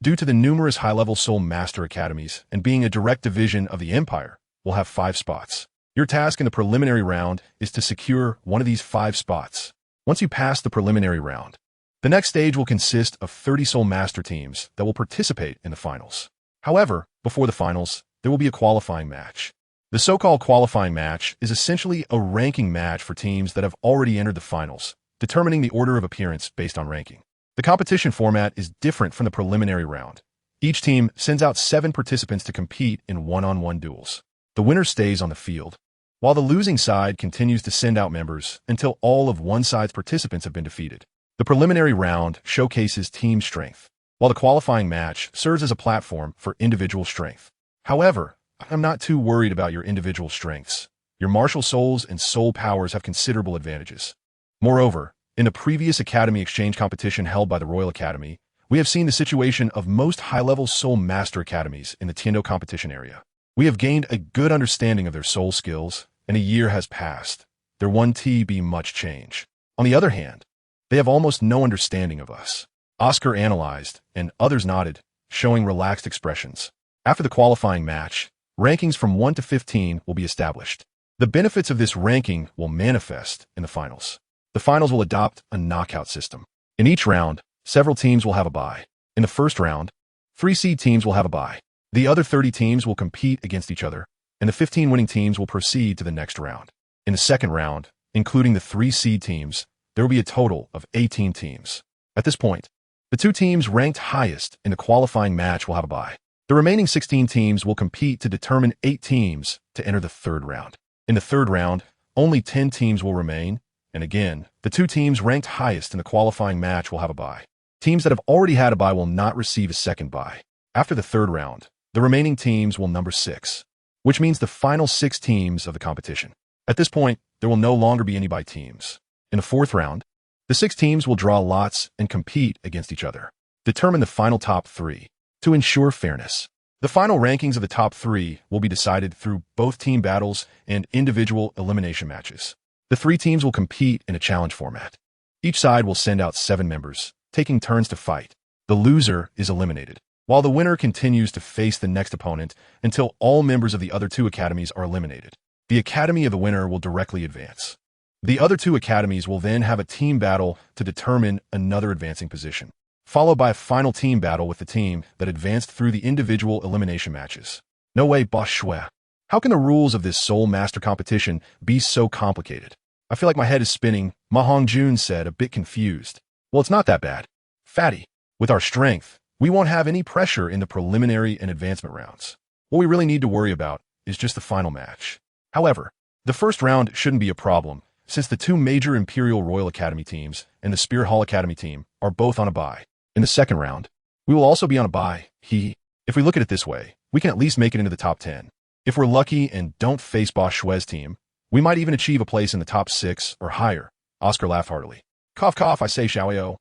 Due to the numerous high-level Soul Master Academies and being a direct division of the Empire, will have 5 spots. Your task in the preliminary round is to secure one of these 5 spots. Once you pass the preliminary round, the next stage will consist of 30 Soul Master teams that will participate in the finals. However, before the finals, there will be a qualifying match. The so-called qualifying match is essentially a ranking match for teams that have already entered the finals, determining the order of appearance based on ranking. The competition format is different from the preliminary round. Each team sends out 7 participants to compete in one-on-one duels. The winner stays on the field, while the losing side continues to send out members until all of one side's participants have been defeated. The preliminary round showcases team strength, while the qualifying match serves as a platform for individual strength. However, I'm not too worried about your individual strengths. Your martial souls and soul powers have considerable advantages. Moreover, in the previous Academy Exchange competition held by the Royal Academy, we have seen the situation of most high-level Soul Master Academies in the Tiando competition area. We have gained a good understanding of their soul skills, and a year has passed. There won't be much change. On the other hand, they have almost no understanding of us. Oscar analyzed, and others nodded, showing relaxed expressions. After the qualifying match, rankings from 1 to 15 will be established. The benefits of this ranking will manifest in the finals. The finals will adopt a knockout system. In each round, several teams will have a bye. In the first round, 3 seed teams will have a bye. The other 30 teams will compete against each other, and the 15 winning teams will proceed to the next round. In the second round, including the 3 seed teams, there will be a total of 18 teams. At this point, the 2 teams ranked highest in the qualifying match will have a bye. The remaining 16 teams will compete to determine 8 teams to enter the third round. In the third round, only 10 teams will remain, and again, the 2 teams ranked highest in the qualifying match will have a bye. Teams that have already had a bye will not receive a second bye. After the third round, the remaining teams will number 6, which means the final 6 teams of the competition. At this point, there will no longer be any bye teams. In the fourth round, the 6 teams will draw lots and compete against each other. Determine the final top 3. To ensure fairness, the final rankings of the top 3 will be decided through both team battles and individual elimination matches. The 3 teams will compete in a challenge format. Each side will send out 7 members, taking turns to fight. The loser is eliminated, while the winner continues to face the next opponent until all members of the other 2 academies are eliminated. The academy of the winner will directly advance. The other 2 academies will then have a team battle to determine another advancing position, followed by a final team battle with the team that advanced through the individual elimination matches. No way, boss Xue. How can the rules of this Soul Master competition be so complicated? I feel like my head is spinning, Ma Hongjun said, a bit confused. Well, it's not that bad. Fatty, with our strength, we won't have any pressure in the preliminary and advancement rounds. What we really need to worry about is just the final match. However, the first round shouldn't be a problem, since the 2 major Imperial Royal Academy teams and the Spirit Hall Academy team are both on a bye. In the second round, we will also be on a bye. If we look at it this way, we can at least make it into the top 10. If we're lucky and don't face Boss Xue's team, we might even achieve a place in the top 6 or higher. Oscar laughed heartily. Cough, cough, I say, Xiaoyo.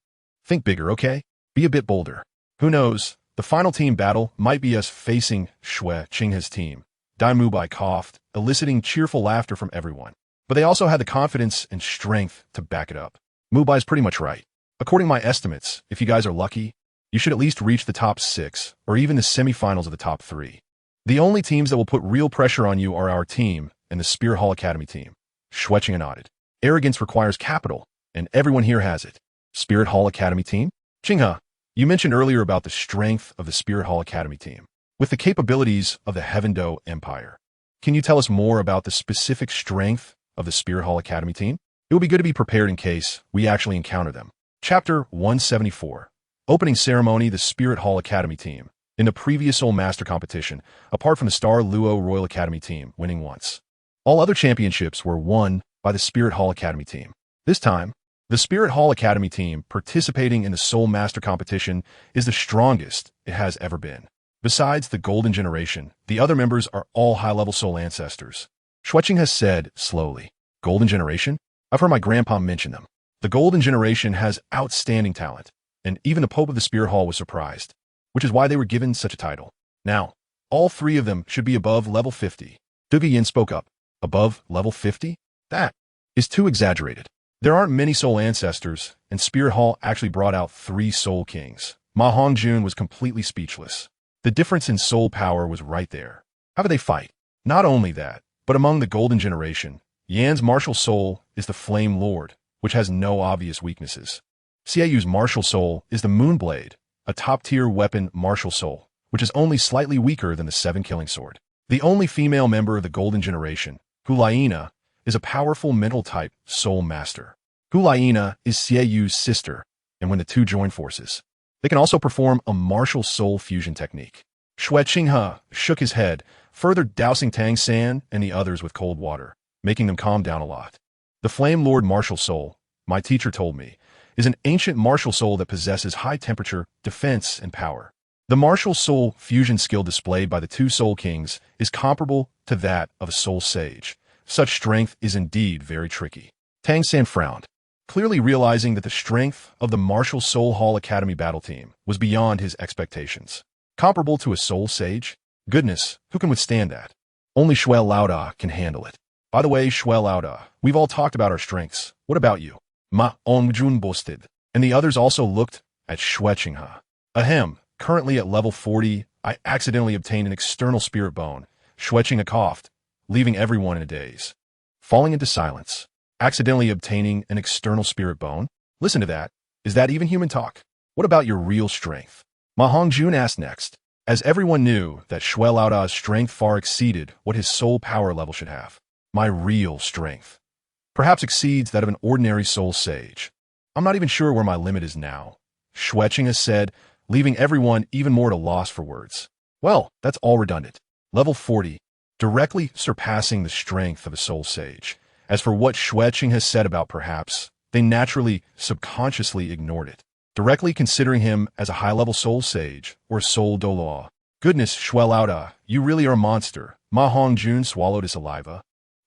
Think bigger, okay? Be a bit bolder. Who knows? The final team battle might be us facing Xue Qinghe's team. Dai Mubai coughed, eliciting cheerful laughter from everyone. But they also had the confidence and strength to back it up. Mubai's pretty much right. According to my estimates, if you guys are lucky, you should at least reach the top 6 or even the semifinals of the top 3. The only teams that will put real pressure on you are our team and the Spirit Hall Academy team. Xue Qinghe nodded. Arrogance requires capital, and everyone here has it. Spirit Hall Academy team? Qinghe, you mentioned earlier about the strength of the Spirit Hall Academy team, with the capabilities of the Heavendo Empire. Can you tell us more about the specific strength of the Spirit Hall Academy team? It will be good to be prepared in case we actually encounter them. Chapter 174. Opening Ceremony. The Spirit Hall Academy team. In the previous Soul Master competition, apart from the Star Luo Royal Academy team winning once, all other championships were won by the Spirit Hall Academy team. This time, the Spirit Hall Academy team participating in the Soul Master competition is the strongest it has ever been. Besides the Golden Generation, the other members are all high-level soul ancestors. Xue Qinghe has said slowly. Golden Generation? I've heard my grandpa mention them. The Golden Generation has outstanding talent, and even the Pope of the Spirit Hall was surprised, which is why they were given such a title. Now, all 3 of them should be above level 50. Duga Yin spoke up. above level 50? That is too exaggerated. There aren't many soul ancestors, and Spirit Hall actually brought out 3 soul kings. Ma Hongjun was completely speechless. The difference in soul power was right there. How do they fight? Not only that, but among the Golden Generation, Yan's martial soul is the Flame Lord, which has no obvious weaknesses. Xieyu's martial soul is the Moonblade, a top-tier weapon martial soul, which is only slightly weaker than the 7-killing sword. The only female member of the Golden Generation, Hulaina, is a powerful mental-type soul master. Hulaina is Xieyu's sister, and when the two join forces, they can also perform a martial soul fusion technique. Xue Qinghe shook his head, further dousing Tang San and the others with cold water, making them calm down a lot. The Flame Lord martial soul, my teacher told me, is an ancient martial soul that possesses high temperature, defense, and power. The martial soul fusion skill displayed by the 2 soul kings is comparable to that of a soul sage. Such strength is indeed very tricky. Tang San frowned, clearly realizing that the strength of the Martial Soul Hall Academy battle team was beyond his expectations. Comparable to a soul sage? Goodness, who can withstand that? Only Xue Laoda can handle it. By the way, Xue Laoda, we've all talked about our strengths. What about you? Ma Ongjun boasted, and the others also looked at Xue Qinghe. Ahem, currently at level 40, I accidentally obtained an external spirit bone. Xue Qinghe coughed, leaving everyone in a daze. Falling into silence. Accidentally obtaining an external spirit bone? Listen to that. Is that even human talk? What about your real strength? Ma Hongjun asked next, as everyone knew that Xue Laoda's strength far exceeded what his soul power level should have. My real strength perhaps exceeds that of an ordinary soul sage. I'm not even sure where my limit is now, Xue Qinghe said, leaving everyone even more at a loss for words. Well, that's all redundant. Level 40, directly surpassing the strength of a soul sage. As for what Xue Qinghe said about perhaps, they naturally, subconsciously ignored it, directly considering him as a high-level soul sage or soul Douluo. Goodness, Xue Laoda, you really are a monster. Ma Hongjun swallowed his saliva,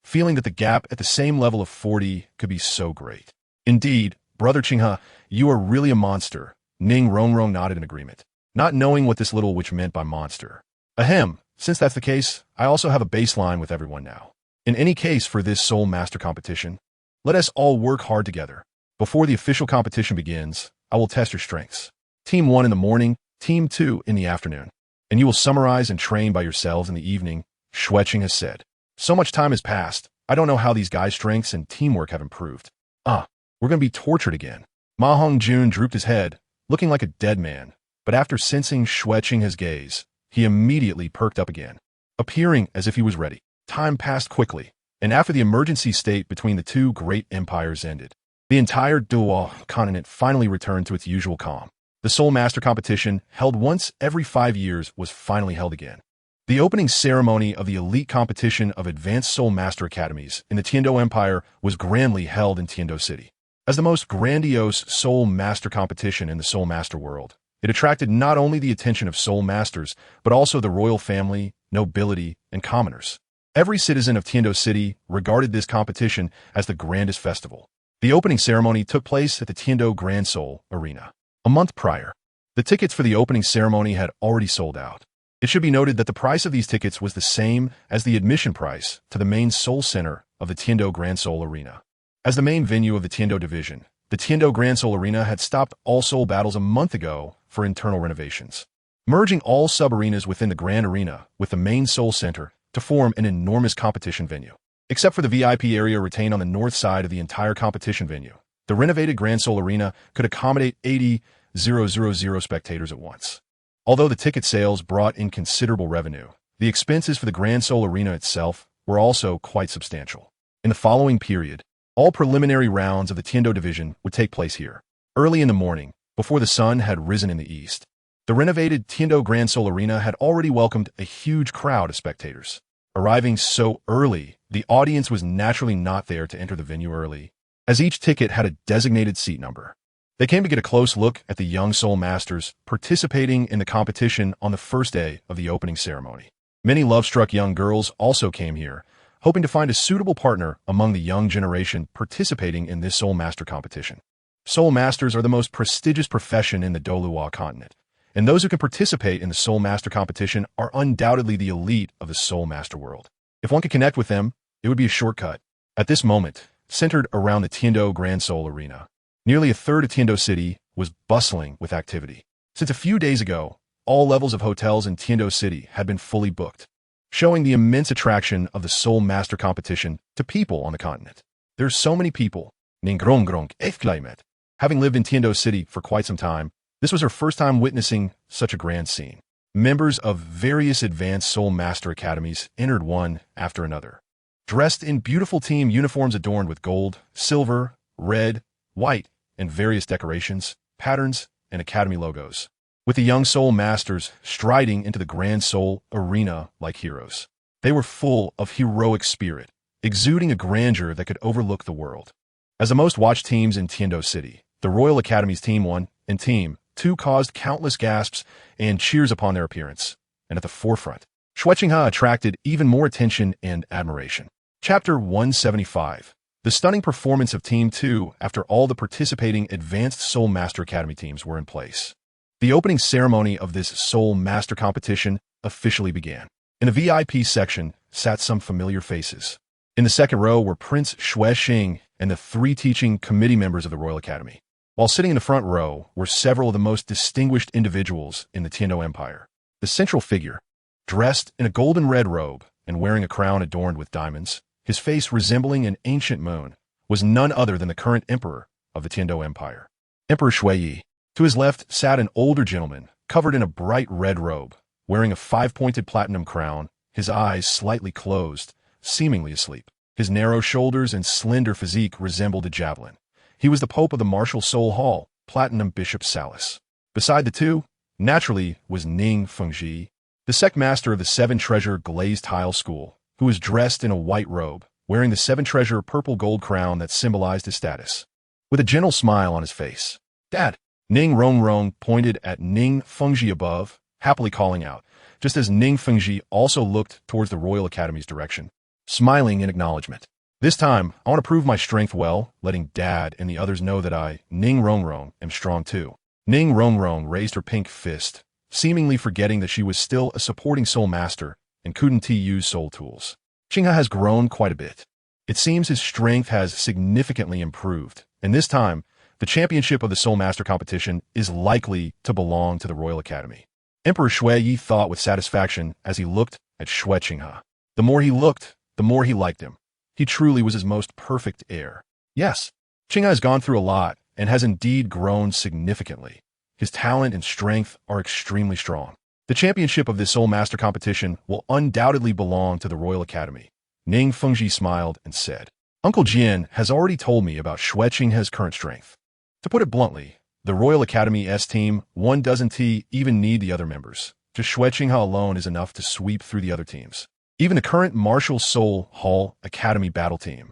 feeling that the gap at the same level of 40 could be so great. Indeed, Brother Qinghe, you are really a monster. Ning Rongrong nodded in agreement, not knowing what this little witch meant by monster. Ahem, since that's the case, I also have a baseline with everyone now. In any case for this Soul Master competition, let us all work hard together. Before the official competition begins, I will test your strengths. Team 1 in the morning, Team 2 in the afternoon. And you will summarize and train by yourselves in the evening, Xue Qinghe said. So much time has passed, I don't know how these guys' strengths and teamwork have improved. We're going to be tortured again. Ma Hongjun drooped his head, looking like a dead man, but after sensing Xue Qinghe's gaze, he immediately perked up again, appearing as if he was ready. Time passed quickly, and after the emergency state between the 2 great empires ended, the entire Douluo Continent finally returned to its usual calm. The Soul Master competition, held once every 5 years, was finally held again. The opening ceremony of the elite competition of advanced Soul Master academies in the Tiando Empire was grandly held in Tiando City. As the most grandiose Soul Master competition in the Soul Master world, it attracted not only the attention of Soul Masters, but also the royal family, nobility, and commoners. Every citizen of Tiando City regarded this competition as the grandest festival. The opening ceremony took place at the Tiando Grand Soul Arena. A month prior, the tickets for the opening ceremony had already sold out. It should be noted that the price of these tickets was the same as the admission price to the main Soul Center of the Tiando Grand Soul Arena. As the main venue of the Tiando Division, the Tiando Grand Soul Arena had stopped all soul battles a month ago for internal renovations, merging all sub-arenas within the Grand Arena with the main Soul Center to form an enormous competition venue. Except for the VIP area retained on the north side of the entire competition venue, the renovated Grand Soul Arena could accommodate 80,000 spectators at once. Although the ticket sales brought in considerable revenue, the expenses for the Grand Soul Arena itself were also quite substantial. In the following period, all preliminary rounds of the Tiando Division would take place here, early in the morning, before the sun had risen in the east. The renovated Tiando Grand Soul Arena had already welcomed a huge crowd of spectators. Arriving so early, the audience was naturally not there to enter the venue early, as each ticket had a designated seat number. They came to get a close look at the young Soul Masters participating in the competition on the first day of the opening ceremony. Many love-struck young girls also came here, hoping to find a suitable partner among the young generation participating in this Soul Master competition. Soul Masters are the most prestigious profession in the Douluo Continent, and those who can participate in the Soul Master competition are undoubtedly the elite of the Soul Master world. If one can connect with them, it would be a shortcut. At this moment, centered around the Tiando Grand Soul Arena, nearly a third of Tiando City was bustling with activity. Since a few days ago, all levels of hotels in Tiando City had been fully booked, showing the immense attraction of the Soul Master competition to people on the continent. There's so many people. Having lived in Tiando City for quite some time, this was her first time witnessing such a grand scene. Members of various advanced Soul Master academies entered one after another, dressed in beautiful team uniforms adorned with gold, silver, red, white, and various decorations, patterns, and academy logos, with the young Soul Masters striding into the Grand Soul Arena like heroes. They were full of heroic spirit, exuding a grandeur that could overlook the world. As the most watched teams in Tiando City, the Royal Academy's Team 1 and Team 2 caused countless gasps and cheers upon their appearance, and at the forefront, Xue Qinghe attracted even more attention and admiration. Chapter 175. The stunning performance of Team 2 after all the participating Advanced Soul Master Academy teams were in place. The opening ceremony of this Soul Master competition officially began. In the VIP section sat some familiar faces. In the second row were Prince Xue Qinghe and the 3 teaching committee members of the Royal Academy. While sitting in the front row were several of the most distinguished individuals in the Tiando Empire. The central figure, dressed in a golden red robe and wearing a crown adorned with diamonds, his face resembling an ancient moon, was none other than the current emperor of the Tiando Empire, Emperor Xue Yi. To his left sat an older gentleman, covered in a bright red robe, wearing a 5-pointed platinum crown, his eyes slightly closed, seemingly asleep. His narrow shoulders and slender physique resembled a javelin. He was the Pope of the Martial Soul Hall, Platinum Bishop Salis. Beside the two, naturally, was Ning Fengji, the sect master of the 7-treasure glazed tile school, who was dressed in a white robe, wearing the 7-treasure purple gold crown that symbolized his status. With a gentle smile on his face, "Dad!" Ning Rongrong pointed at Ning Fengji above, happily calling out, just as Ning Fengji also looked towards the Royal Academy's direction, smiling in acknowledgement. This time, I want to prove my strength well, letting Dad and the others know that I, Ning Rongrong, am strong too. Ning Rongrong raised her pink fist, seemingly forgetting that she was still a supporting Soul Master and couldn't use soul tools. Qinghe has grown quite a bit. It seems his strength has significantly improved, and this time, the championship of the Soul Master competition is likely to belong to the Royal Academy. Emperor Xue Yi thought with satisfaction as he looked at Xue Qinghe. The more he looked, the more he liked him. He truly was his most perfect heir. Yes, Qinghe has gone through a lot and has indeed grown significantly. His talent and strength are extremely strong. The championship of this Soul Master competition will undoubtedly belong to the Royal Academy. Ning Fengji smiled and said, Uncle Jian has already told me about Xue Qinghe's current strength. To put it bluntly, the Royal Academy S Team 1 doesn't even need the other members. Just Xue Qinghe alone is enough to sweep through the other teams. Even the current Martial Soul Hall Academy battle team.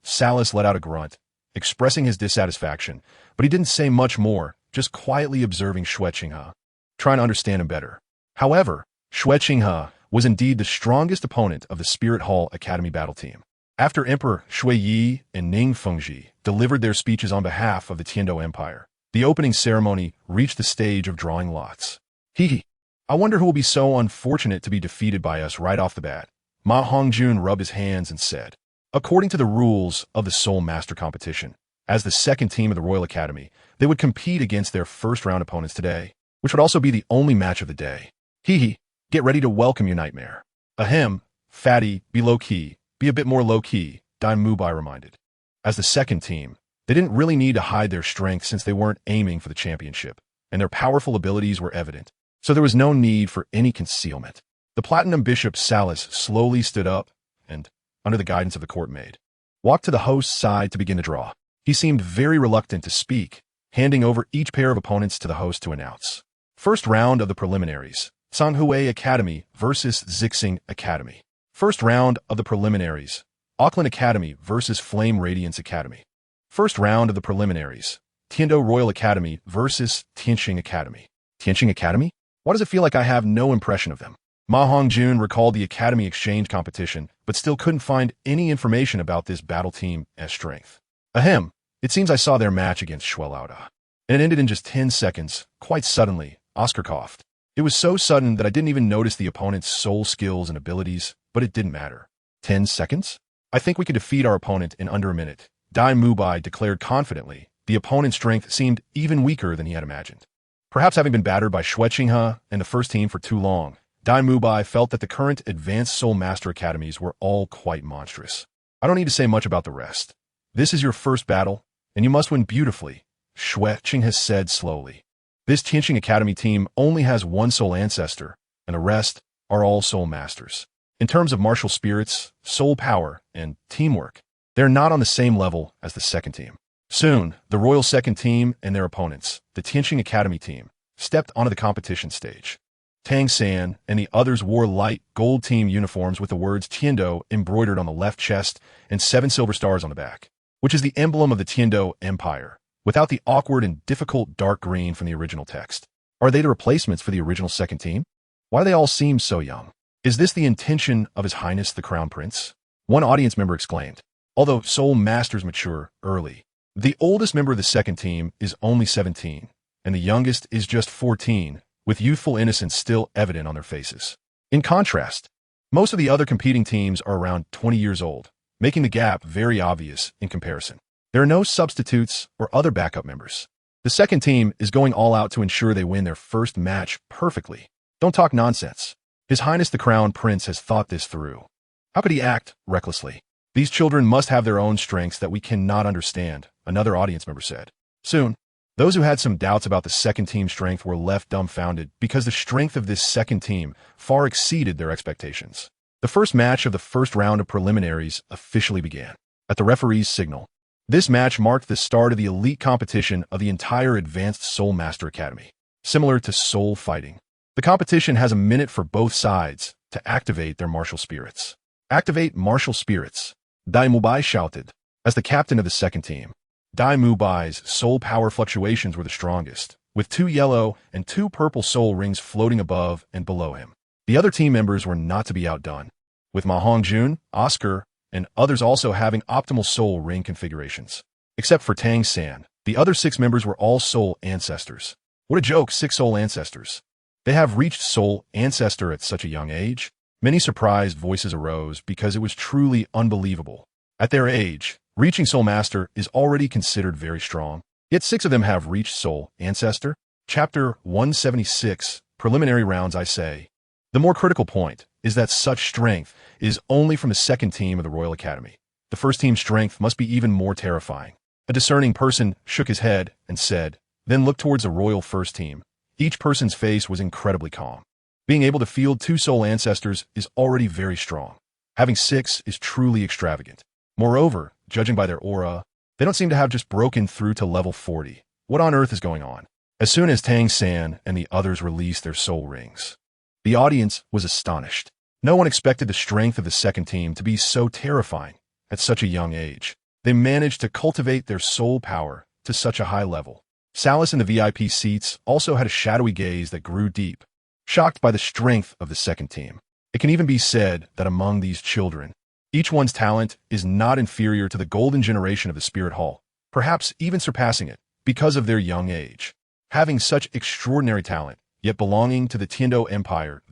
Salis let out a grunt, expressing his dissatisfaction, but he didn't say much more, just quietly observing Xue Qinghe, trying to understand him better. However, Xue Qinghe was indeed the strongest opponent of the Spirit Hall Academy battle team. After Emperor Xue Yi and Ning Fengji delivered their speeches on behalf of the Tiando Empire, the opening ceremony reached the stage of drawing lots. I wonder who will be so unfortunate to be defeated by us right off the bat. Ma Hongjun rubbed his hands and said, according to the rules of the Soul Master competition, as the second team of the Royal Academy, they would compete against their first-round opponents today, which would also be the only match of the day. Get ready to welcome your nightmare. Ahem, fatty, be low-key, be a bit more low-key, Dime Mubai reminded. As the second team, they didn't really need to hide their strength since they weren't aiming for the championship, and their powerful abilities were evident, so there was no need for any concealment. The Platinum Bishop Salis slowly stood up and, under the guidance of the court maid, walked to the host's side to begin the draw. He seemed very reluctant to speak, handing over each pair of opponents to the host to announce. First round of the preliminaries, Sanhui Academy versus Zixing Academy. First round of the preliminaries, Auckland Academy versus Flame Radiance Academy. First round of the preliminaries, Tiando Royal Academy versus Tianxing Academy. Tianxing Academy? Why does it feel like I have no impression of them? Ma Hongjun recalled the Academy Exchange competition, but still couldn't find any information about this battle team as strength. Ahem, it seems I saw their match against Xue Lauda. And it ended in just 10 seconds, quite suddenly, Oscar coughed. It was so sudden that I didn't even notice the opponent's soul skills and abilities, but it didn't matter. 10 seconds? I think we could defeat our opponent in under a minute, Dai Mubai declared confidently. The opponent's strength seemed even weaker than he had imagined. Perhaps having been battered by Xue Qinghe and the first team for too long, Dai Mubai felt that the current advanced Soul Master Academies were all quite monstrous. I don't need to say much about the rest. This is your first battle, and you must win beautifully, Xue Qinghe said slowly. This Tianqing Academy team only has one soul ancestor, and the rest are all soul masters. In terms of martial spirits, soul power, and teamwork, they're not on the same level as the second team. Soon, the Royal Second Team and their opponents, the Tianqing Academy team, stepped onto the competition stage. Tang San and the others wore light gold team uniforms with the words Tiando embroidered on the left chest and 7 silver stars on the back, which is the emblem of the Tiando Empire, without the awkward and difficult dark green from the original text. Are they the replacements for the original second team? Why do they all seem so young? Is this the intention of His Highness the Crown Prince? One audience member exclaimed. Although soul masters mature early, the oldest member of the second team is only 17, and the youngest is just 14, with youthful innocence still evident on their faces. In contrast, most of the other competing teams are around 20 years old, making the gap very obvious in comparison. There are no substitutes or other backup members. The second team is going all out to ensure they win their first match perfectly. Don't talk nonsense. His Highness the Crown Prince has thought this through. How could he act recklessly? These children must have their own strengths that we cannot understand, another audience member said. Soon, those who had some doubts about the second team's strength were left dumbfounded because the strength of this second team far exceeded their expectations. The first match of the first round of preliminaries officially began. At the referee's signal, this match marked the start of the elite competition of the entire Advanced Soul Master Academy. Similar to soul fighting, the competition has a minute for both sides to activate their martial spirits. Activate martial spirits, Dai Mubai shouted. As the captain of the second team, Dai Mubai's soul power fluctuations were the strongest, with 2 yellow and 2 purple soul rings floating above and below him. The other team members were not to be outdone, with Ma Hongjun, Oscar, and others also having optimal soul ring configurations. Except for Tang San, the other 6 members were all soul ancestors. What a joke, 6 soul ancestors. They have reached soul ancestor at such a young age? Many surprised voices arose because it was truly unbelievable. At their age, reaching Soul Master is already considered very strong. Yet 6 of them have reached Soul Ancestor. Chapter 176, Preliminary Rounds. I say, the more critical point is that such strength is only from the second team of the Royal Academy. The first team's strength must be even more terrifying. A discerning person shook his head and said, then looked towards the Royal First Team. Each person's face was incredibly calm. Being able to field 2 soul ancestors is already very strong. Having 6 is truly extravagant. Moreover, judging by their aura, they don't seem to have just broken through to level 40. What on earth is going on? As soon as Tang San and the others released their soul rings, the audience was astonished. No one expected the strength of the second team to be so terrifying at such a young age. They managed to cultivate their soul power to such a high level. Salas in the VIP seats also had a shadowy gaze that grew deep, shocked by the strength of the second team. It can even be said that among these children, each one's talent is not inferior to the golden generation of the Spirit Hall, perhaps even surpassing it because of their young age. Having such extraordinary talent, yet belonging to the Tiando Empire,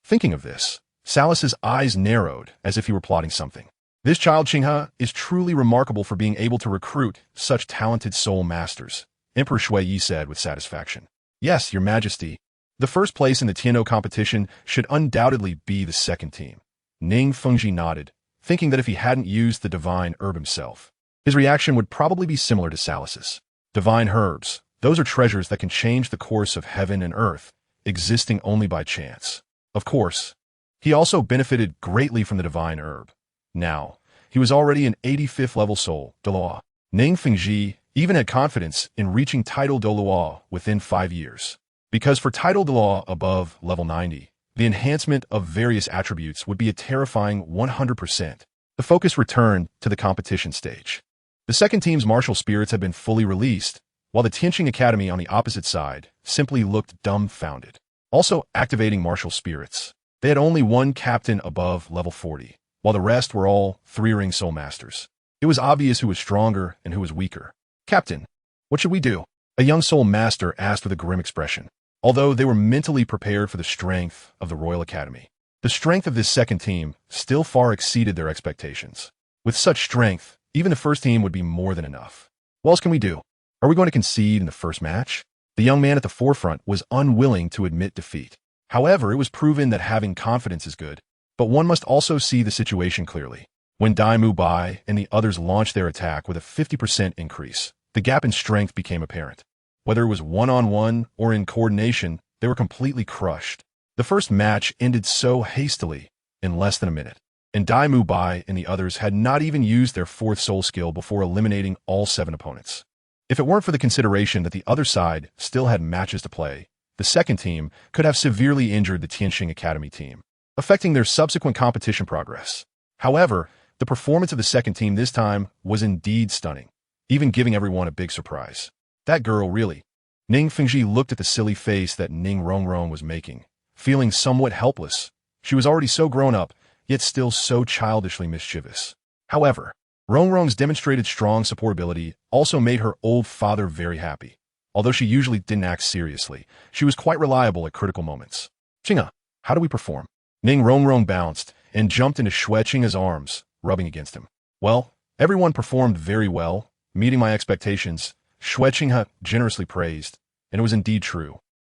Thinking of this, Salas's eyes narrowed as if he were plotting something. This child Qinghe is truly remarkable for being able to recruit such talented soul masters, Emperor Xue Yi said with satisfaction. Yes, Your Majesty. The first place in the Tiando competition should undoubtedly be the second team. Ning Fengji nodded, thinking that if he hadn't used the divine herb himself, his reaction would probably be similar to Salas's. Divine herbs, those are treasures that can change the course of heaven and earth, existing only by chance. Of course, he also benefited greatly from the divine herb. Now, he was already an 85th level soul, Douluo. Ning Fengji even had confidence in reaching title Douluo within 5 years. Because for title Douluo above level 90, the enhancement of various attributes would be a terrifying 100%. The focus returned to the competition stage. The second team's martial spirits had been fully released, while the Tianqing Academy on the opposite side simply looked dumbfounded. Also activating martial spirits, they had only one captain above level 40, while the rest were all 3-ring soul masters. It was obvious who was stronger and who was weaker. Captain, what should we do? A young soul master asked with a grim expression. Although they were mentally prepared for the strength of the Royal Academy, The strength of this second team still far exceeded their expectations. With such strength, even the first team would be more than enough. What else can we do? Are we going to concede in the first match? The young man at the forefront was unwilling to admit defeat. However, it was proven that having confidence is good, but one must also see the situation clearly. When Dai Mu Bai and the others launched their attack with a 50% increase, the gap in strength became apparent. Whether it was one-on-one or in coordination, they were completely crushed. The first match ended so hastily, in less than a minute, and Dai Mu Bai and the others had not even used their fourth soul skill before eliminating all 7 opponents. If it weren't for the consideration that the other side still had matches to play, the second team could have severely injured the Xue Academy team, affecting their subsequent competition progress. However, the performance of the second team this time was indeed stunning, even giving everyone a big surprise. That girl, really. Ning Fengji looked at the silly face that Ning Rongrong was making, feeling somewhat helpless. She was already so grown up, yet still so childishly mischievous. However, Rongrong's demonstrated strong supportability also made her old father very happy. Although she usually didn't act seriously, she was quite reliable at critical moments. Qinghe, how do we perform? Ning Rongrong bounced and jumped into Xue Qinghe's arms, rubbing against him. Well, everyone performed very well, meeting my expectations. Xue Qinghe generously praised, and it was indeed true.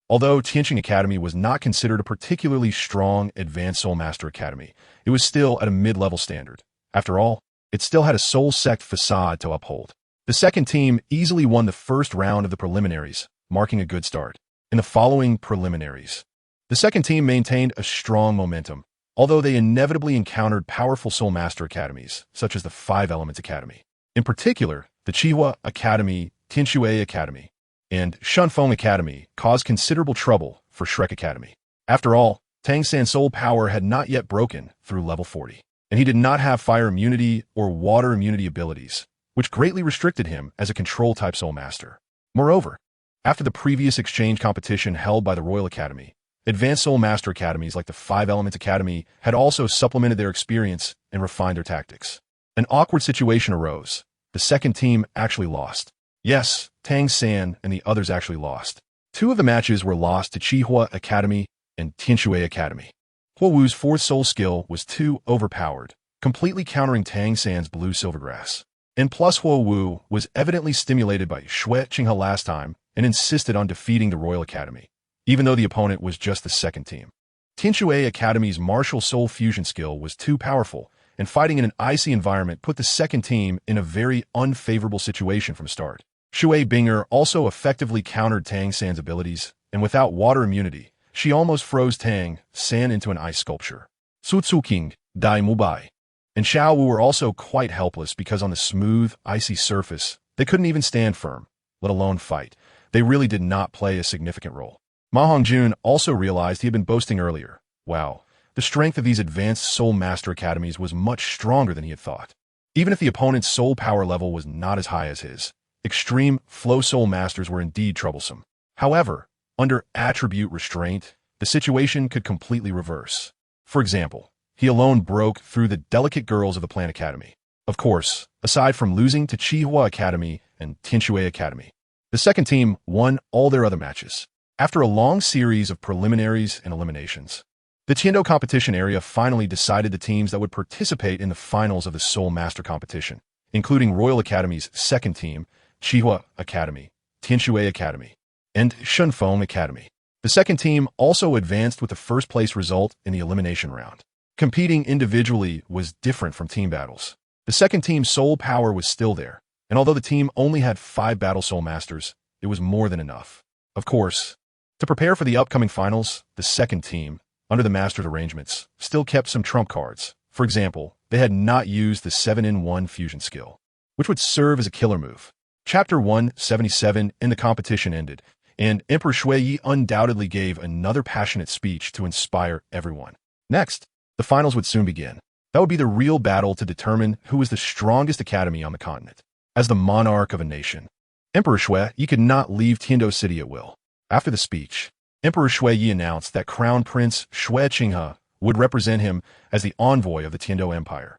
Although Xue Academy was not considered a particularly strong advanced Soul Master Academy, it was still at a mid-level standard. After all, it still had a soul sect facade to uphold. The second team easily won the first round of the preliminaries, marking a good start. In the following preliminaries, the second team maintained a strong momentum, although they inevitably encountered powerful Soul Master Academies, such as the 5 Elements Academy. In particular, the Xue Academy, Xue Academy, and Xuanyuan Academy caused considerable trouble for Shrek Academy. After all, Tang San's soul power had not yet broken through level 40, and he did not have fire immunity or water immunity abilities, which greatly restricted him as a control-type soul master. Moreover, after the previous exchange competition held by the Royal Academy, advanced soul master academies like the 5 Elements Academy had also supplemented their experience and refined their tactics. An awkward situation arose. The second team actually lost. Yes, Tang San and the others actually lost. 2 of the matches were lost to Xue Academy and Xue Academy. Huo Wu's 4th soul skill was too overpowered, completely countering Tang San's blue silvergrass. And plus Huo Wu was evidently stimulated by Xue Qinghe last time and insisted on defeating the Royal Academy, even though the opponent was just the second team. Xue Academy's martial soul fusion skill was too powerful, and fighting in an icy environment put the second team in a very unfavorable situation from start. Xue Binger also effectively countered Tang San's abilities, and without water immunity, she almost froze Tang San into an ice sculpture. Xue Qinghe, Dai Mu Bai, and Xiao Wu were also quite helpless because on the smooth, icy surface, they couldn't even stand firm, let alone fight. They really did not play a significant role. Ma Hongjun also realized he had been boasting earlier. Wow, the strength of these advanced Soul Master Academies was much stronger than he had thought. Even if the opponent's soul power level was not as high as his, extreme flow Soul Masters were indeed troublesome. However, under attribute restraint, the situation could completely reverse. For example, he alone broke through the delicate girls of the Plant Academy. Of course, aside from losing to Xue Academy and Xue Academy, the second team won all their other matches. After a long series of preliminaries and eliminations, the Tiando competition area finally decided the teams that would participate in the finals of the Soul Master competition, including Royal Academy's second team, Xue Academy, Xue Academy, and Xuanyuan Academy. The second team also advanced with the first place result in the elimination round. Competing individually was different from team battles. The second team's soul power was still there, and although the team only had 5 battle soul masters, it was more than enough. Of course, to prepare for the upcoming finals, the second team, under the master's arrangements, still kept some trump cards. For example, they had not used the 7-in-1 fusion skill, which would serve as a killer move. Chapter 177 in the competition ended, and Emperor Xue Yi undoubtedly gave another passionate speech to inspire everyone. Next, the finals would soon begin. That would be the real battle to determine who was the strongest academy on the continent. As the monarch of a nation, Emperor Xue Yi could not leave Tiando City at will. After the speech, Emperor Xue Yi announced that Crown Prince Xue Qinghe would represent him as the envoy of the Tiando Empire.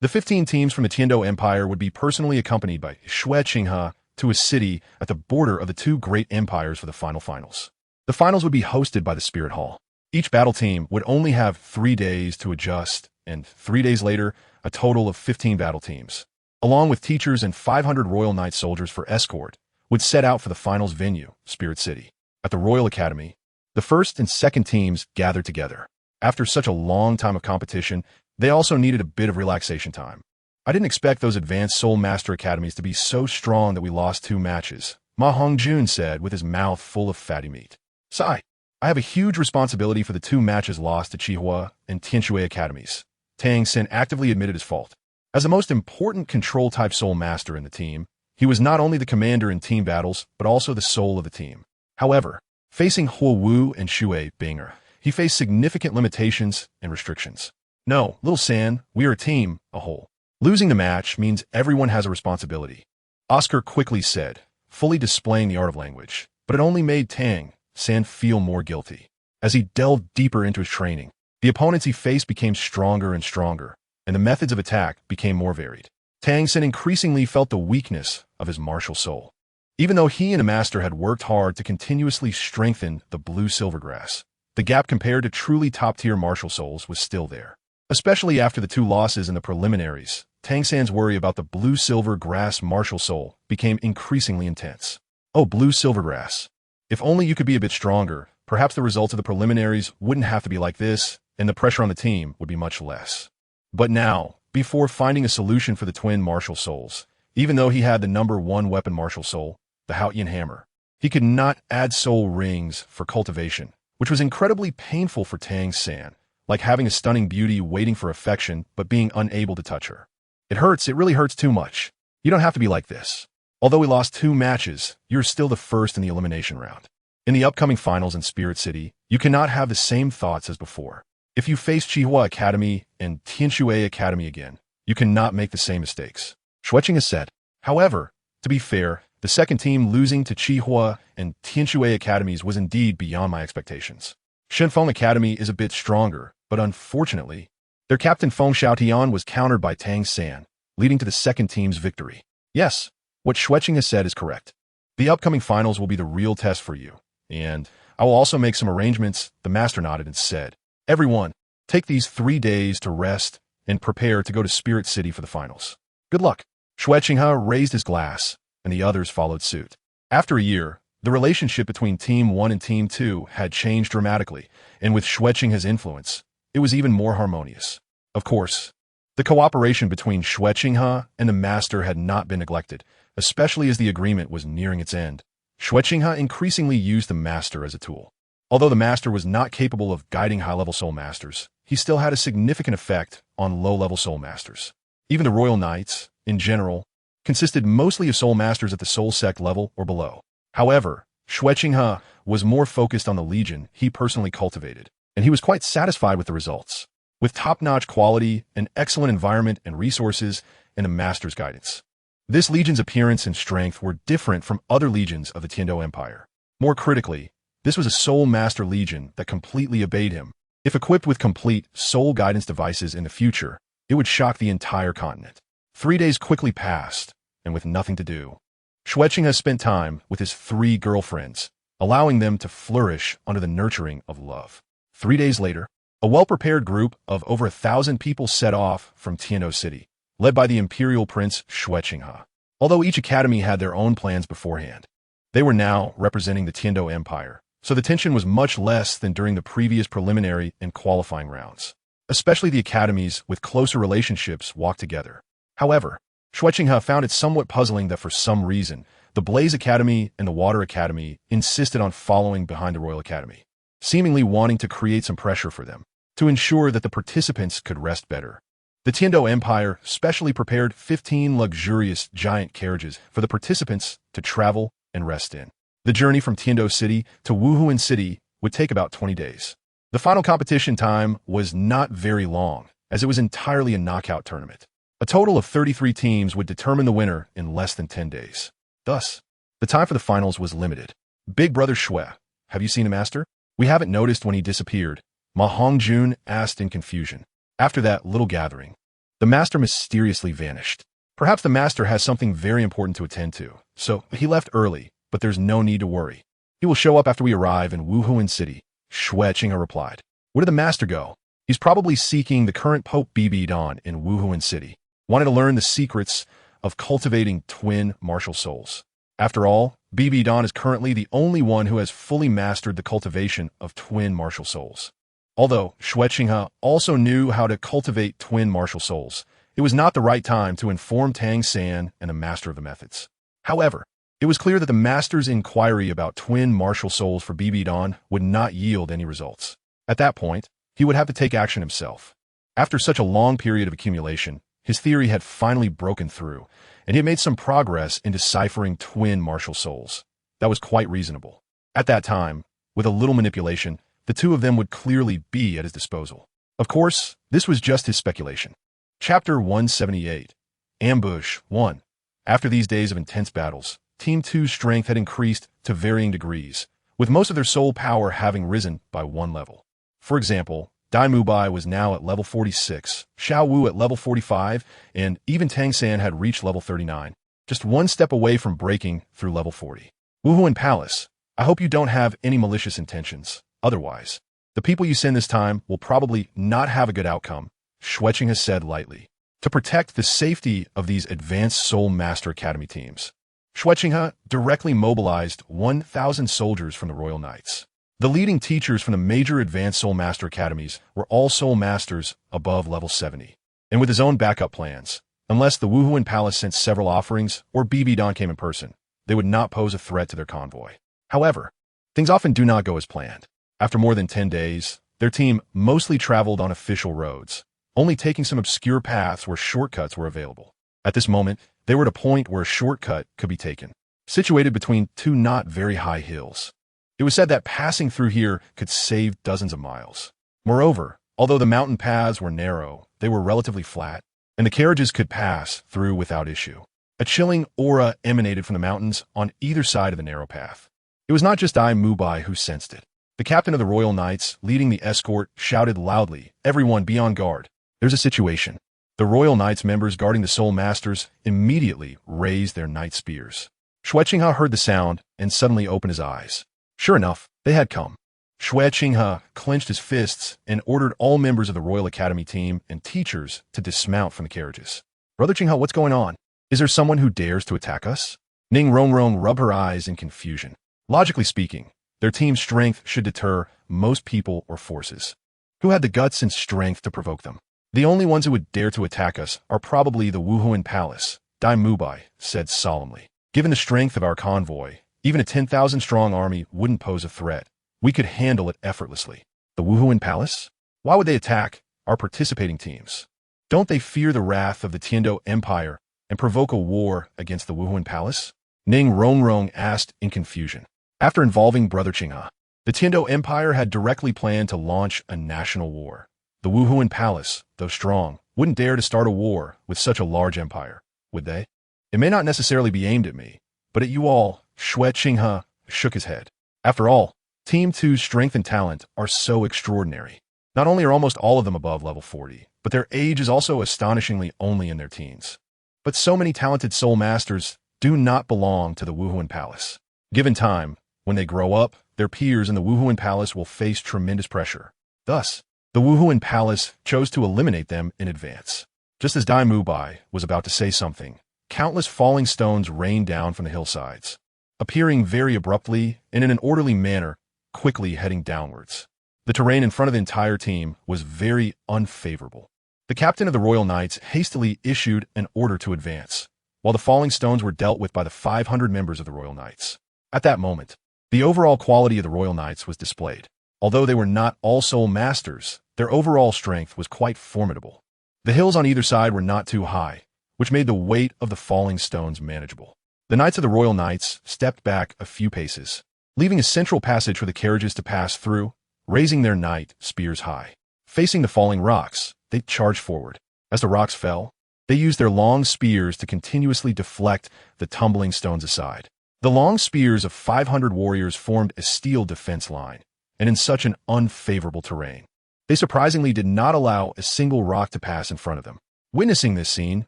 The 15 teams from the Tiando Empire would be personally accompanied by Xue Qinghe to a city at the border of the 2 great empires for the finals. The finals would be hosted by the Spirit Hall. Each battle team would only have 3 days to adjust, and 3 days later, a total of 15 battle teams, along with teachers and 500 Royal Knight soldiers for escort, would set out for the finals venue, Spirit City. At the Royal Academy, the first and second teams gathered together. After such a long time of competition, they also needed a bit of relaxation time. I didn't expect those advanced Soul Master Academies to be so strong that we lost 2 matches, Ma Hongjun said with his mouth full of fatty meat. Sigh. I have a huge responsibility for the 2 matches lost to Qihua and Tianxue Academies. Tang Xin actively admitted his fault. As the most important control-type Soul Master in the team, he was not only the commander in team battles, but also the soul of the team. However, facing Huo Wu and Xue Qinghe, he faced significant limitations and restrictions. No, little San, we are a team, a whole. Losing the match means everyone has a responsibility, Oscar quickly said, fully displaying the art of language. But it only made Tang San feel more guilty. As he delved deeper into his training, the opponents he faced became stronger and stronger, and the methods of attack became more varied. Tang San increasingly felt the weakness of his martial soul. Even though he and the master had worked hard to continuously strengthen the blue silvergrass, the gap compared to truly top-tier martial souls was still there. Especially after the 2 losses in the preliminaries, Tang San's worry about the blue silvergrass martial soul became increasingly intense. Oh, blue silvergrass. If only you could be a bit stronger, perhaps the results of the preliminaries wouldn't have to be like this, and the pressure on the team would be much less. But now, before finding a solution for the twin martial souls, even though he had the number 1 weapon martial soul, the Haotian hammer, he could not add soul rings for cultivation, which was incredibly painful for Tang San, like having a stunning beauty waiting for affection but being unable to touch her. It hurts, it really hurts too much. You don't have to be like this. Although we lost 2 matches, you're still the first in the elimination round. In the upcoming finals in Spirit City, you cannot have the same thoughts as before. If you face Qihua Academy and Tianxue Academy again, you cannot make the same mistakes, Xue Qinghe said. However, to be fair, the second team losing to Qihua and Tianxue Academies was indeed beyond my expectations. Shenfeng Academy is a bit stronger, but unfortunately, their captain Feng Xiaotian was countered by Tang San, leading to the second team's victory. Yes, what Xue Qinghe said is correct. The upcoming finals will be the real test for you, and I will also make some arrangements, the master nodded and said. Everyone, take these 3 days to rest and prepare to go to Spirit City for the finals. Good luck. Xue Qinghe raised his glass, and the others followed suit. After a year, the relationship between Team 1 and Team 2 had changed dramatically, and with Xue Qinghe's influence, it was even more harmonious. Of course, the cooperation between Xue Qinghe and the master had not been neglected, especially as the agreement was nearing its end. Xue Qinghe increasingly used the master as a tool. Although the master was not capable of guiding high-level soul masters, he still had a significant effect on low-level soul masters. Even the Royal Knights, in general, consisted mostly of soul masters at the soul sect level or below. However, Xue Qinghe was more focused on the legion he personally cultivated, and he was quite satisfied with the results, with top-notch quality, an excellent environment and resources, and a master's guidance. This legion's appearance and strength were different from other legions of the Tiando Empire. More critically, this was a soul master legion that completely obeyed him. If equipped with complete soul guidance devices in the future, it would shock the entire continent. 3 days quickly passed, and with nothing to do, Xue Qinghe spent time with his 3 girlfriends, allowing them to flourish under the nurturing of love. 3 days later, a well-prepared group of over 1,000 people set off from Tiando City, led by the imperial prince Xue Qinghe. Although each academy had their own plans beforehand, they were now representing the Tiando Empire, so the tension was much less than during the previous preliminary and qualifying rounds. Especially the academies with closer relationships walked together. However, Xue Qinghe found it somewhat puzzling that for some reason, the Blaze Academy and the Water Academy insisted on following behind the Royal Academy, seemingly wanting to create some pressure for them, to ensure that the participants could rest better. The Tiando Empire specially prepared 15 luxurious giant carriages for the participants to travel and rest in. The journey from Tiando City to Wuhuan City would take about 20 days. The final competition time was not very long, as it was entirely a knockout tournament. A total of 33 teams would determine the winner in less than 10 days. Thus, the time for the finals was limited. Big brother Xue, have you seen the master? We haven't noticed when he disappeared, Ma Hongjun asked in confusion. After that little gathering, the master mysteriously vanished. Perhaps the master has something very important to attend to, so he left early, but there's no need to worry. He will show up after we arrive in Wuhuan City, Xue Qinghe replied. Where did the master go? He's probably seeking the current Pope Don in Wuhuan City. Wanted to learn the secrets of cultivating twin martial souls. After all, Don is currently the only one who has fully mastered the cultivation of twin martial souls. Although Xue Qinghe also knew how to cultivate twin martial souls, it was not the right time to inform Tang San and the master of the methods. However, it was clear that the master's inquiry about twin martial souls for Don would not yield any results. At that point, he would have to take action himself. After such a long period of accumulation, his theory had finally broken through, and he had made some progress in deciphering twin martial souls. That was quite reasonable. At that time, with a little manipulation, the two of them would clearly be at his disposal. Of course, this was just his speculation. Chapter 178. Ambush 1. After these days of intense battles, Team 2's strength had increased to varying degrees, with most of their soul power having risen by one level. For example, Dai Mubai was now at level 46, Xiao Wu at level 45, and even Tang San had reached level 39, just one step away from breaking through level 40. Wuhuan Palace, I hope you don't have any malicious intentions. Otherwise, the people you send this time will probably not have a good outcome, Xue Qinghe said lightly. To protect the safety of these advanced Soul Master Academy teams, Xue Qinghe directly mobilized 1,000 soldiers from the Royal Knights. The leading teachers from the major advanced Soul Master Academies were all Soul Masters above level 70. And with his own backup plans, unless the Wuhuan Palace sent several offerings or Don came in person, they would not pose a threat to their convoy. However, things often do not go as planned. After more than 10 days, their team mostly traveled on official roads, only taking some obscure paths where shortcuts were available. At this moment, they were at a point where a shortcut could be taken, situated between two not very high hills. It was said that passing through here could save dozens of miles. Moreover, although the mountain paths were narrow, they were relatively flat, and the carriages could pass through without issue. A chilling aura emanated from the mountains on either side of the narrow path. It was not just Dai Mubai who sensed it. The captain of the Royal Knights, leading the escort, shouted loudly, "Everyone be on guard. There's a situation." The Royal Knights members guarding the Soul Masters immediately raised their knight spears. Xue Qinghe heard the sound and suddenly opened his eyes. Sure enough, they had come. Xue Qinghe clenched his fists and ordered all members of the Royal Academy team and teachers to dismount from the carriages. Brother Qinghe, what's going on? Is there someone who dares to attack us? Ning Rongrong rubbed her eyes in confusion. Logically speaking, their team's strength should deter most people or forces. Who had the guts and strength to provoke them? The only ones who would dare to attack us are probably the Wuhuan Palace, Dai Mubai said solemnly. Given the strength of our convoy, even a 10,000-strong army wouldn't pose a threat. We could handle it effortlessly. The Wuhuan Palace? Why would they attack our participating teams? Don't they fear the wrath of the Tiando Empire and provoke a war against the Wuhuan Palace? Ning Rongrong asked in confusion. After involving Brother Qinghe, the Tiando Empire had directly planned to launch a national war. The Wuhuan Palace, though strong, wouldn't dare to start a war with such a large empire, would they? It may not necessarily be aimed at me, but at you all. Xue Qinghe shook his head. After all, Team 2's strength and talent are so extraordinary. Not only are almost all of them above level 40, but their age is also astonishingly only in their teens. But so many talented Soul Masters do not belong to the Wuhuan Palace. Given time, when they grow up, their peers in the Wuhuan Palace will face tremendous pressure. Thus, the Wuhuan Palace chose to eliminate them in advance. Just as Dai Mubai was about to say something, countless falling stones rained down from the hillsides, appearing very abruptly and in an orderly manner, quickly heading downwards. The terrain in front of the entire team was very unfavorable. The captain of the Royal Knights hastily issued an order to advance, while the falling stones were dealt with by the 500 members of the Royal Knights. At that moment, the overall quality of the Royal Knights was displayed. Although they were not all Soul Masters, their overall strength was quite formidable. The hills on either side were not too high, which made the weight of the falling stones manageable. The Knights of the Royal Knights stepped back a few paces, leaving a central passage for the carriages to pass through, raising their knight spears high. Facing the falling rocks, they charged forward. As the rocks fell, they used their long spears to continuously deflect the tumbling stones aside. The long spears of 500 warriors formed a steel defense line, and in such an unfavorable terrain, they surprisingly did not allow a single rock to pass in front of them. Witnessing this scene,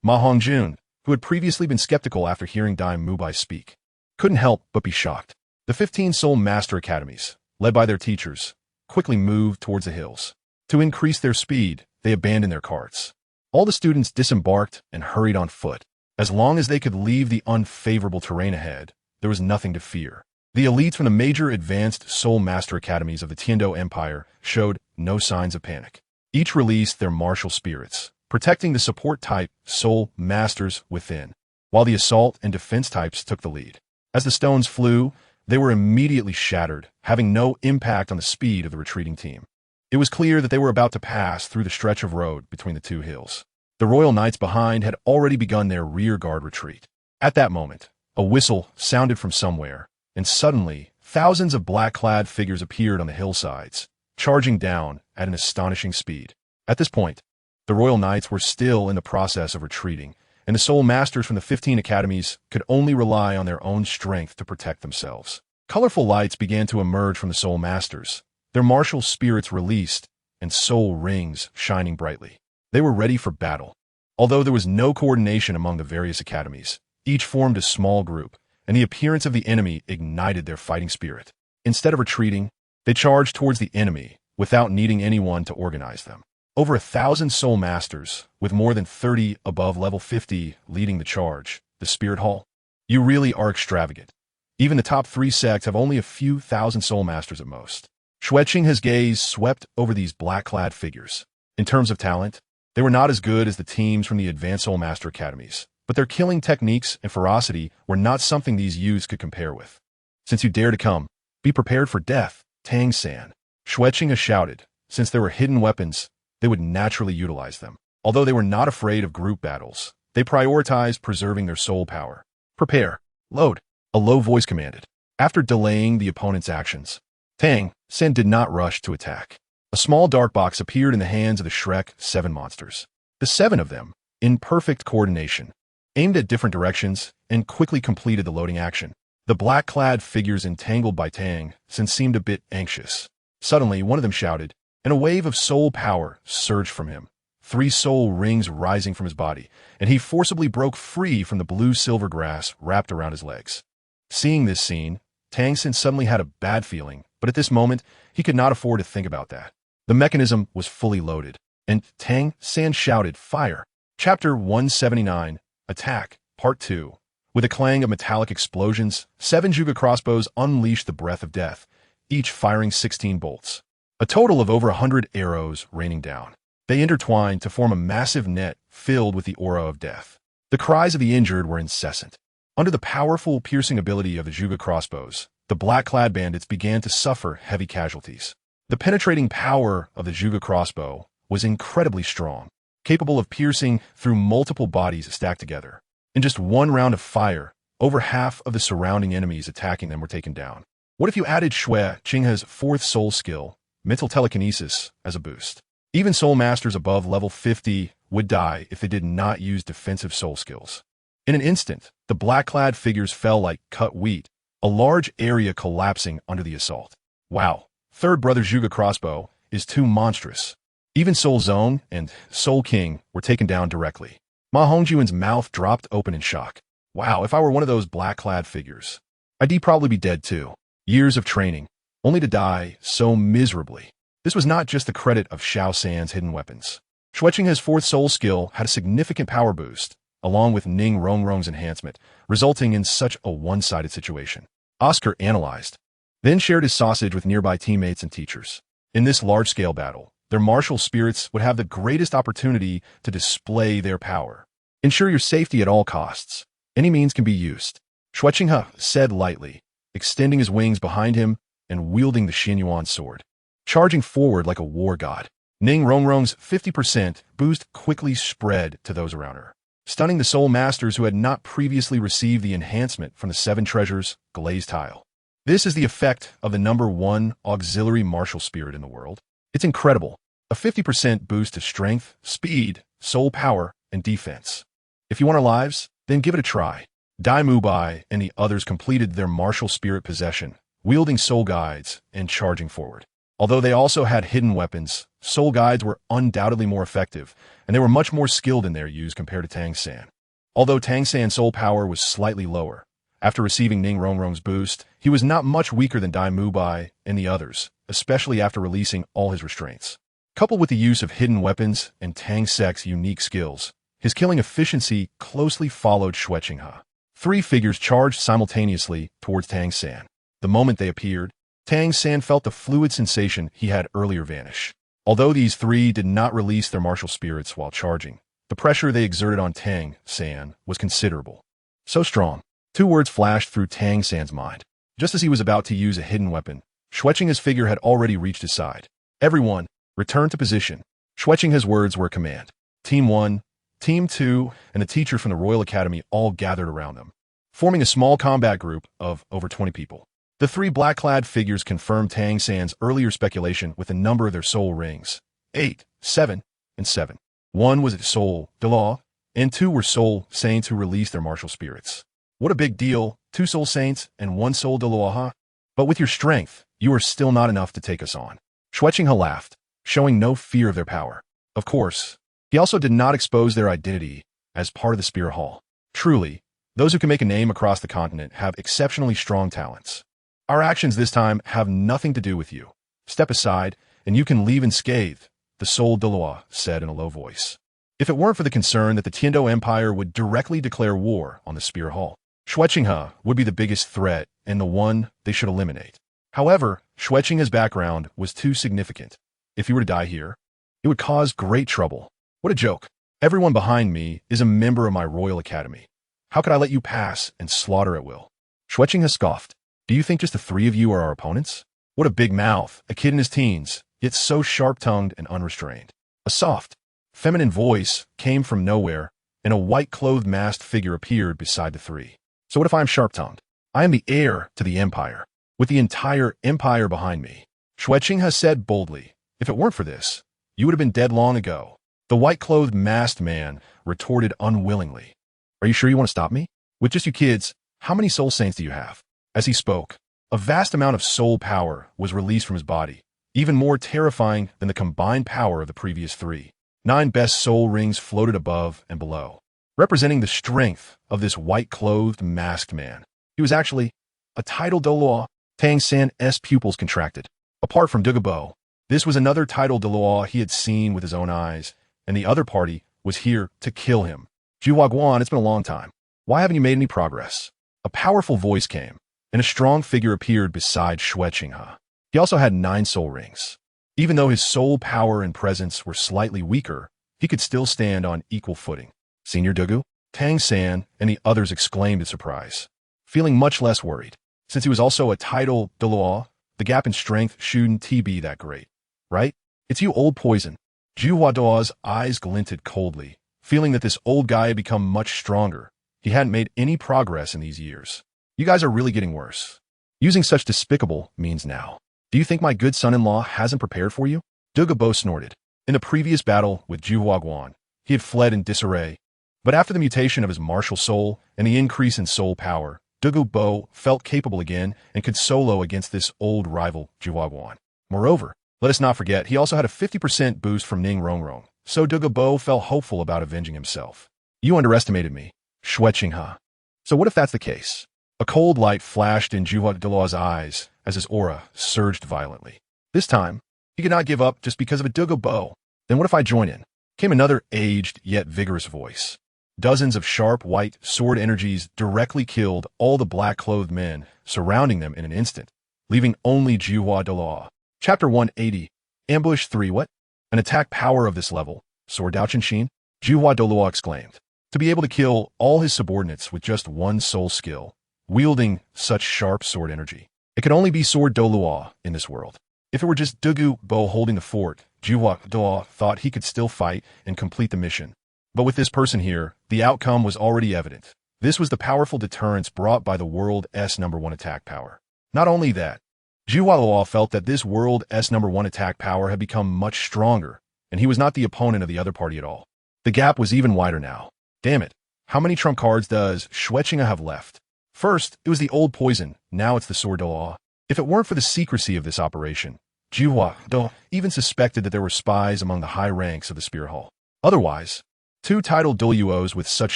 Ma Hongjun, who had previously been skeptical after hearing Dai Mubai speak, couldn't help but be shocked. The 15 Soul Master Academies, led by their teachers, quickly moved towards the hills. To increase their speed, they abandoned their carts. All the students disembarked and hurried on foot. As long as they could leave the unfavorable terrain ahead, there was nothing to fear. The elites from the major advanced soulmaster academies of the Tiando Empire showed no signs of panic. Each released their martial spirits, protecting the support-type soul masters within, while the assault and defense types took the lead. As the stones flew, they were immediately shattered, having no impact on the speed of the retreating team. It was clear that they were about to pass through the stretch of road between the two hills. The royal knights behind had already begun their rear-guard retreat. At that moment, a whistle sounded from somewhere, and suddenly, thousands of black-clad figures appeared on the hillsides, charging down at an astonishing speed. At this point, the royal knights were still in the process of retreating, and the soul masters from the 15 academies could only rely on their own strength to protect themselves. Colorful lights began to emerge from the soul masters, their martial spirits released, and soul rings shining brightly. They were ready for battle. Although there was no coordination among the various academies, each formed a small group, and the appearance of the enemy ignited their fighting spirit. Instead of retreating, they charged towards the enemy without needing anyone to organize them. Over 1,000 soul masters, with more than 30 above level 50 leading the charge, the Spirit Hall. You really are extravagant. Even the top 3 sects have only a few thousand soul masters at most. Xue Qinghe's gaze swept over these black-clad figures. In terms of talent, they were not as good as the teams from the advanced soul master academies, but their killing techniques and ferocity were not something these youths could compare with. Since you dare to come, be prepared for death, Tang-san. Xue Qinghe shouted. Since there were hidden weapons, they would naturally utilize them. Although they were not afraid of group battles, they prioritized preserving their soul power. Prepare. Load. A low voice commanded. After delaying the opponent's actions, Tang-san did not rush to attack. A small dark box appeared in the hands of the Shrek 7 monsters. The 7 of them, in perfect coordination, aimed at different directions and quickly completed the loading action. The black-clad figures entangled by Tang-san seemed a bit anxious. Suddenly, one of them shouted, and a wave of soul power surged from him, 3 soul rings rising from his body, and he forcibly broke free from the blue-silver grass wrapped around his legs. Seeing this scene, Tang-san suddenly had a bad feeling, but at this moment, he could not afford to think about that. The mechanism was fully loaded, and Tang-san shouted, Fire! Chapter 179, Attack, Part 2. With a clang of metallic explosions, 7 Juga crossbows unleashed the breath of death, each firing 16 bolts. A total of over 100 arrows raining down. They intertwined to form a massive net filled with the aura of death. The cries of the injured were incessant. Under the powerful piercing ability of the Juga crossbows, the black-clad bandits began to suffer heavy casualties. The penetrating power of the Juga crossbow was incredibly strong, capable of piercing through multiple bodies stacked together. In just one round of fire, over half of the surrounding enemies attacking them were taken down. What if you added Xue Qinghe's 4th soul skill, mental telekinesis, as a boost? Even soul masters above level 50 would die if they did not use defensive soul skills. In an instant, the black-clad figures fell like cut wheat, a large area collapsing under the assault. Wow, 3rd Brother Juga crossbow is too monstrous. Even Soul Zone and Soul King were taken down directly. Ma Hongjuan's mouth dropped open in shock. Wow, if I were one of those black-clad figures, I'd probably be dead too. Years of training, only to die so miserably. This was not just the credit of Xiao San's hidden weapons. Xue Qinghe's 4th soul skill had a significant power boost, along with Ning Rongrong's enhancement, resulting in such a one-sided situation. Oscar analyzed, then shared his sausage with nearby teammates and teachers. In this large-scale battle, their martial spirits would have the greatest opportunity to display their power. Ensure your safety at all costs. Any means can be used, Xue Qinghe said lightly, extending his wings behind him and wielding the Xuanyuan Sword. Charging forward like a war god, Ning Rongrong's 50% boost quickly spread to those around her, stunning the soul masters who had not previously received the enhancement from the 7 treasures glazed tile. This is the effect of the number 1 auxiliary martial spirit in the world. It's incredible. A 50% boost to strength, speed, soul power, and defense. If you want our lives, then give it a try. Dai Mubai and the others completed their martial spirit possession, wielding soul guides and charging forward. Although they also had hidden weapons, soul guides were undoubtedly more effective, and they were much more skilled in their use compared to Tang-san. Although Tang-san's soul power was slightly lower, After receiving Ning Rongrong's boost, he was not much weaker than Dai Mubai and the others, especially after releasing all his restraints. Coupled with the use of hidden weapons and Tang Sek's unique skills, his killing efficiency closely followed Xue Qinghe. Three figures charged simultaneously towards Tang San. The moment they appeared, Tang San felt the fluid sensation he had earlier vanish. Although these three did not release their martial spirits while charging, the pressure they exerted on Tang San was considerable. So strong. Two words flashed through Tang San's mind. Just as he was about to use a hidden weapon, Xue Qinghe's figure had already reached his side. Everyone, return to position. Xue Qinghe's words were a command. Team 1, Team 2, and a teacher from the Royal Academy all gathered around them, forming a small combat group of over 20 people. The three black-clad figures confirmed Tang San's earlier speculation with the number of their soul rings. 8, 7, and 7. One was a soul Douluo, and two were soul saints who released their martial spirits. What a big deal, 2 soul saints and 1 soul Douluo, huh? But with your strength, you are still not enough to take us on. Xue Qinghe laughed, showing no fear of their power. Of course, he also did not expose their identity as part of the Spear Hall. Truly, those who can make a name across the continent have exceptionally strong talents. Our actions this time have nothing to do with you. Step aside, and you can leave unscathed, the soul Douluo said in a low voice. If it weren't for the concern that the Tiando Empire would directly declare war on the Spear Hall, Xue Qinghe would be the biggest threat and the one they should eliminate. However, Xue Qinghe's background was too significant. If he were to die here, it would cause great trouble. What a joke. Everyone behind me is a member of my Royal Academy. How could I let you pass and slaughter at will? Xue Qinghe scoffed. Do you think just the three of you are our opponents? What a big mouth, a kid in his teens, yet so sharp-tongued and unrestrained. A soft, feminine voice came from nowhere, and a white-clothed masked figure appeared beside the three. So what if I am sharp-tongued? I am the heir to the Empire, with the entire Empire behind me. Xue Qinghe said boldly, if it weren't for this, you would have been dead long ago. The white-clothed masked man retorted unwillingly. Are you sure you want to stop me? With just you kids, how many soul saints do you have? As he spoke, a vast amount of soul power was released from his body, even more terrifying than the combined power of the previous three. 9 best soul rings floated above and below, representing the strength of this white-clothed masked man. He was actually a title Douluo. Tang San's pupils contracted. Apart from Douluo, this was another title Douluo he had seen with his own eyes, and the other party was here to kill him. Xuanyuan, it's been a long time. Why haven't you made any progress? A powerful voice came, and a strong figure appeared beside Xue Qinghe. He also had 9 soul rings. Even though his soul power and presence were slightly weaker, he could still stand on equal footing. Senior Douluo? Tang San and the others exclaimed in surprise, feeling much less worried. Since he was also a title Douluo, the gap in strength shouldn't be that great, right? It's you, old poison. Xuanyuan's eyes glinted coldly, feeling that this old guy had become much stronger. He hadn't made any progress in these years. You guys are really getting worse. Using such despicable means now. Do you think my good son-in-law hasn't prepared for you? Douluo snorted. In the previous battle with Xuanyuan, he had fled in disarray. But after the mutation of his martial soul and the increase in soul power, Douluo felt capable again and could solo against this old rival, Xuanyuan. Moreover, let us not forget, he also had a 50% boost from Ning Rongrong, so Douluo felt hopeful about avenging himself. You underestimated me, Xue Qinghe. So what if that's the case? A cold light flashed in Xuanyuan's eyes as his aura surged violently. This time, he could not give up just because of a Douluo. Then what if I join in? Came another aged yet vigorous voice. Dozens of sharp white sword energies directly killed all the black-clothed men surrounding them in an instant, leaving only Douluo. Chapter 180. Ambush 3. What? An attack power of this level, Sword Dao Qinshin? Douluo exclaimed. To be able to kill all his subordinates with just 1 soul skill, wielding such sharp sword energy. It could only be Sword Douluo in this world. If it were just Douluo holding the fort, Xuanyuan thought he could still fight and complete the mission. But with this person here, the outcome was already evident. This was the powerful deterrence brought by the world's #1 attack power. Not only that, Xuanyuan felt that this world's #1 attack power had become much stronger, and he was not the opponent of the other party at all. The gap was even wider now. Damn it, how many trump cards does Xue Qinghe have left? First, it was the old poison, now it's the Sword Douluo. If it weren't for the secrecy of this operation, Xuanyuan even suspected that there were spies among the high ranks of the Spear Hall. Otherwise, 2 titled Douluos with such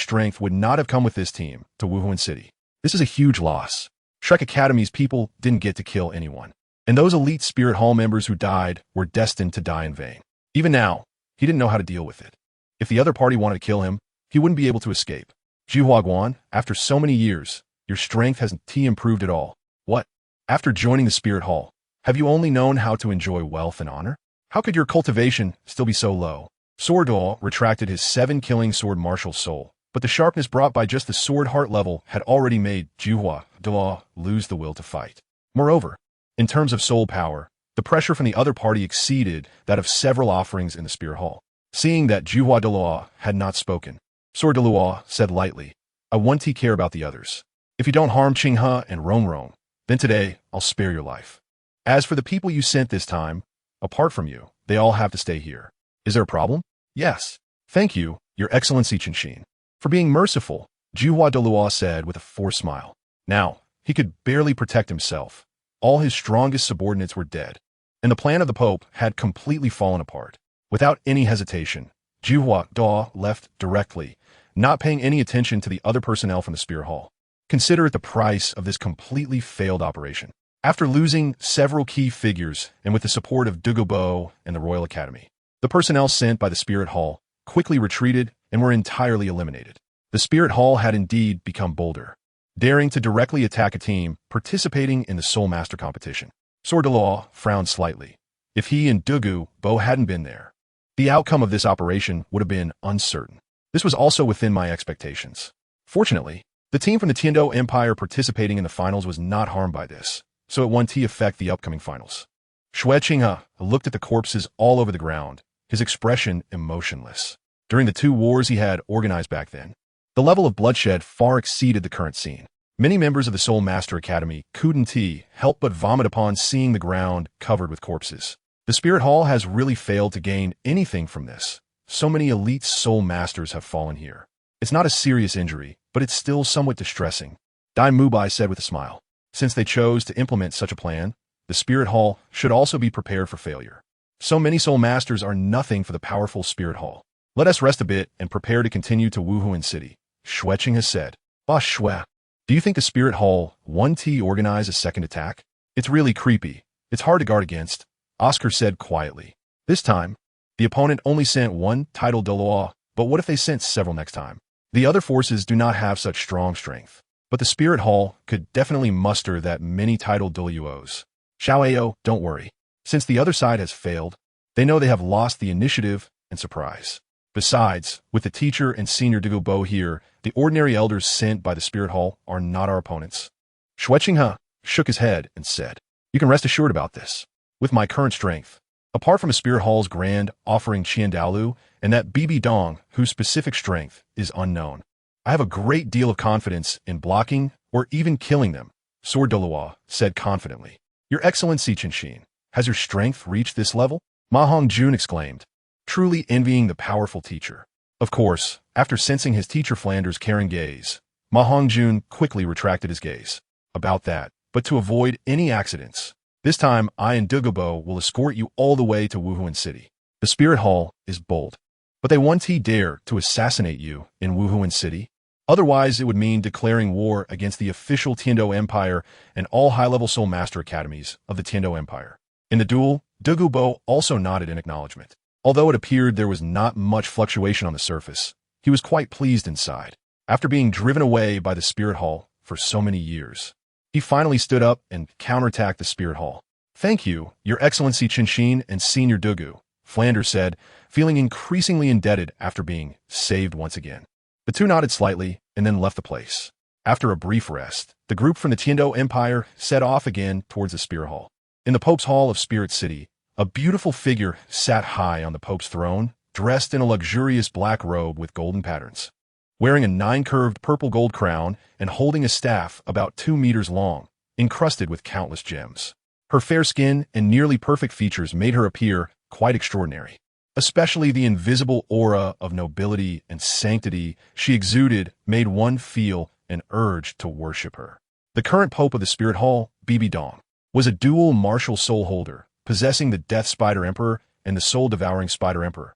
strength would not have come with this team to Wuhuan City. This is a huge loss. Shrek Academy's people didn't get to kill anyone, and those elite Spirit Hall members who died were destined to die in vain. Even now, he didn't know how to deal with it. If the other party wanted to kill him, he wouldn't be able to escape. Xuanyuan, after so many years, your strength hasn't improved at all. What? After joining the Spirit Hall, have you only known how to enjoy wealth and honor? How could your cultivation still be so low? Sword Douluo retracted his 7-killing sword martial soul, but the sharpness brought by just the sword heart level had already made Douluo lose the will to fight. Moreover, in terms of soul power, the pressure from the other party exceeded that of several offerings in the Spirit Hall. Seeing that Douluo had not spoken, Sword Douluo said lightly, I want to care about the others. If you don't harm Qinghe and Renxue, then today I'll spare your life. As for the people you sent this time, apart from you, they all have to stay here. Is there a problem? Yes. Thank you, Your Excellency Qinghe, for being merciful, Douluo said with a forced smile. Now, he could barely protect himself. All his strongest subordinates were dead, and the plan of the Pope had completely fallen apart. Without any hesitation, Douluo left directly, not paying any attention to the other personnel from the Spirit Hall. Consider it the price of this completely failed operation. After losing several key figures and with the support of Douluo and the Royal Academy, the personnel sent by the Spirit Hall quickly retreated and were entirely eliminated. The Spirit Hall had indeed become bolder, daring to directly attack a team participating in the soulmaster competition. Sword Douluo frowned slightly. If he and Douluo hadn't been there, the outcome of this operation would have been uncertain. This was also within my expectations. Fortunately, the team from the Tiando Empire participating in the finals was not harmed by this, so it won't affect the upcoming finals. Xue Qinghe looked at the corpses all over the ground, his expression emotionless. During the 2 wars he had organized back then, the level of bloodshed far exceeded the current scene. Many members of the Soulmaster Academy couldn't help but vomit upon seeing the ground covered with corpses. The Spirit Hall has really failed to gain anything from this. So many elite soul masters have fallen here. It's not a serious injury, but it's still somewhat distressing, Dai Mubai said with a smile. Since they chose to implement such a plan, the Spirit Hall should also be prepared for failure. So many soul masters are nothing for the powerful Spirit Hall. Let us rest a bit and prepare to continue to Wuhuan City, Xue Qinghe said. Boss Xue, do you think the Spirit Hall won't organize a second attack? It's really creepy. It's hard to guard against, Oscar said quietly. This time, the opponent only sent 1 titled Douluo, but what if they sent several next time? The other forces do not have such strong strength, but the Spirit Hall could definitely muster that many titled Douluos. Xiaoao, don't worry. Since the other side has failed, they know they have lost the initiative and surprise. Besides, with the teacher and senior Douluo here, the ordinary elders sent by the Spirit Hall are not our opponents. Xue Qinghe shook his head and said, you can rest assured about this. With my current strength, apart from a Spirit Hall's grand offering Qian Daolu and that BB Dong whose specific strength is unknown, I have a great deal of confidence in blocking or even killing them, Sword Douluo said confidently. Your Excellency Qinghe, has your strength reached this level? Ma Hongjun exclaimed, truly envying the powerful teacher. Of course, after sensing his teacher Flanders' caring gaze, Ma Hongjun quickly retracted his gaze. About that, but to avoid any accidents, this time I and Douluo will escort you all the way to Wuhuan City. The Spirit Hall is bold, but they won't dare to assassinate you in Wuhuan City. Otherwise, it would mean declaring war against the official Tiando Empire and all high-level Soul Master Academies of the Tiando Empire. In the duel, Douluo also nodded in acknowledgement. Although it appeared there was not much fluctuation on the surface, he was quite pleased inside. After being driven away by the Spirit Hall for so many years, he finally stood up and counterattacked the Spirit Hall. Thank you, Your Excellency Qinghe and Senior Douluo, Flanders said, feeling increasingly indebted after being saved once again. The 2 nodded slightly and then left the place. After a brief rest, the group from the Tiando Empire set off again towards the Spirit Hall. In the Pope's Hall of Spirit City, a beautiful figure sat high on the Pope's throne, dressed in a luxurious black robe with golden patterns. Wearing a 9-curved purple gold crown and holding a staff about 2 meters long, encrusted with countless gems. Her fair skin and nearly perfect features made her appear quite extraordinary. Especially the invisible aura of nobility and sanctity she exuded made one feel an urge to worship her. The current Pope of the Spirit Hall, BB Dong, was a dual martial soul holder, possessing the Death Spider Emperor and the Soul-Devouring Spider Emperor,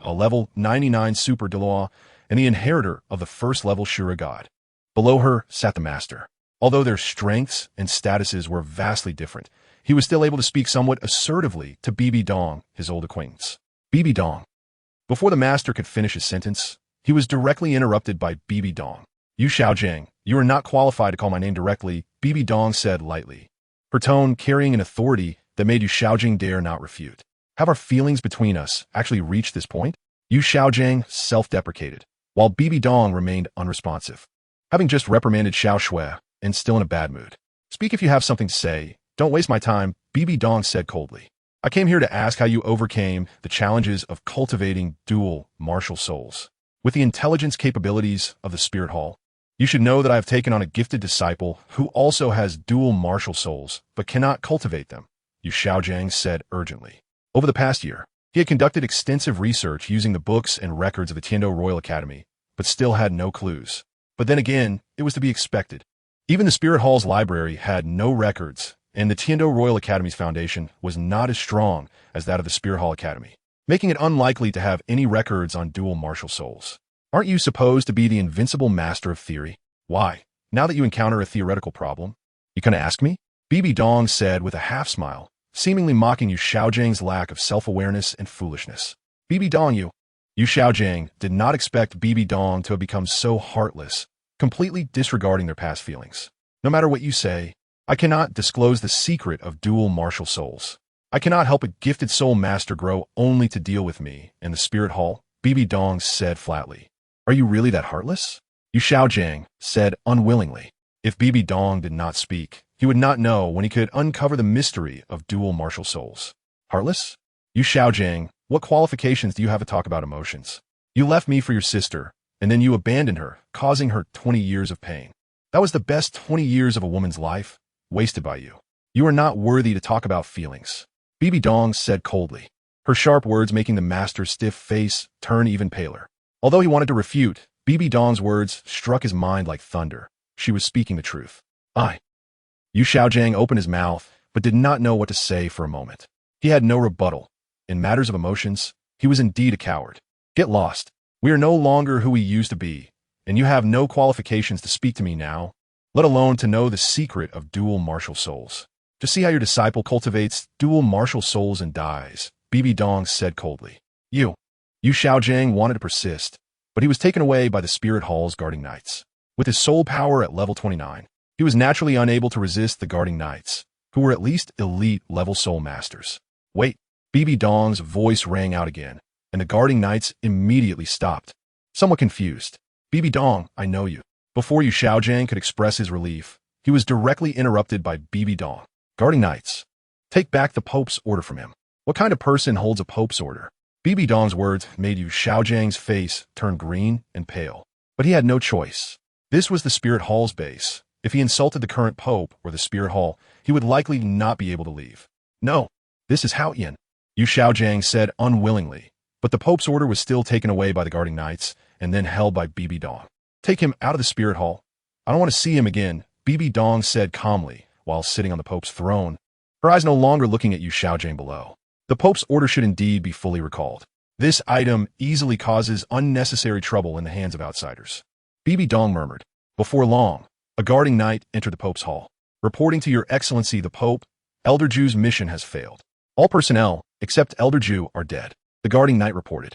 a level 99 Super Douluo, and the inheritor of the first-level Shura God. Below her sat the master. Although their strengths and statuses were vastly different, he was still able to speak somewhat assertively to Bibi Dong, his old acquaintance. Bibi Dong. Before the master could finish his sentence, he was directly interrupted by Bibi Dong. You Xiaojing, you are not qualified to call my name directly, Bibi Dong said lightly, her tone carrying an authority that made Yu Xiaojing dare not refute. Have our feelings between us actually reached this point? Yu Xiaojing self-deprecated, while Bibi Dong remained unresponsive. Having just reprimanded Xiao Xue, and still in a bad mood. Speak if you have something to say. Don't waste my time, Bibi Dong said coldly. I came here to ask how you overcame the challenges of cultivating dual martial souls. With the intelligence capabilities of the Spirit Hall, you should know that I have taken on a gifted disciple who also has dual martial souls, but cannot cultivate them, Yu Xiaojing said urgently. Over the past year, he had conducted extensive research using the books and records of the Tiando Royal Academy, but still had no clues. But then again, it was to be expected. Even the Spirit Hall's library had no records, and the Tiando Royal Academy's foundation was not as strong as that of the Spirit Hall Academy, making it unlikely to have any records on dual martial souls. Aren't you supposed to be the invincible master of theory? Why, now that you encounter a theoretical problem, you gonna ask me? Bibi Dong said with a half-smile, seemingly mocking Yu Xiaojing's lack of self-awareness and foolishness. Bibi Dong, Yu Xiaojing did not expect Bibi Dong to have become so heartless, completely disregarding their past feelings. No matter what you say, I cannot disclose the secret of dual martial souls. I cannot help a gifted soul master grow only to deal with me in the Spirit Hall, Bibi Dong said flatly. Are you really that heartless? Yu Xiaojing said unwillingly. If Bibi Dong did not speak, he would not know when he could uncover the mystery of dual martial souls. Heartless? Yu Xiaojing, what qualifications do you have to talk about emotions? You left me for your sister, and then you abandoned her, causing her 20 years of pain. That was the best 20 years of a woman's life, wasted by you. You are not worthy to talk about feelings, Bibi Dong said coldly, her sharp words making the master's stiff face turn even paler. Although he wanted to refute, Bibi Dong's words struck his mind like thunder. She was speaking the truth. Yu Xiaojing opened his mouth, but did not know what to say for a moment. He had no rebuttal. In matters of emotions, he was indeed a coward. Get lost. We are no longer who we used to be, and you have no qualifications to speak to me now, let alone to know the secret of dual martial souls. To see how your disciple cultivates dual martial souls and dies, Bibi Dong said coldly. Yu Xiaojing wanted to persist, but he was taken away by the Spirit Hall's guarding knights. With his soul power at level 29, he was naturally unable to resist the guarding knights, who were at least elite-level soul masters. Wait, Bibi Dong's voice rang out again, and the guarding knights immediately stopped. Somewhat confused. Bibi Dong, I know you. Before Yu Xiaojing could express his relief, he was directly interrupted by Bibi Dong. Guarding knights, take back the Pope's order from him. What kind of person holds a Pope's order? Bibi Dong's words made Yu Xiaojing's face turn green and pale. But he had no choice. This was the Spirit Hall's base. If he insulted the current Pope or the Spirit Hall, he would likely not be able to leave. No, this is Xuanyuan, Yu Xiaojing said unwillingly, but the Pope's order was still taken away by the guarding knights and then held by Bibi Dong. Take him out of the Spirit Hall. I don't want to see him again, Bibi Dong said calmly while sitting on the Pope's throne, her eyes no longer looking at Yu Xiaojing below. The Pope's order should indeed be fully recalled. This item easily causes unnecessary trouble in the hands of outsiders. Bibi Dong murmured. Before long, a guarding knight entered the Pope's hall. Reporting to Your Excellency the Pope, Elder Ju's mission has failed. All personnel, except Elder Ju, are dead, the guarding knight reported.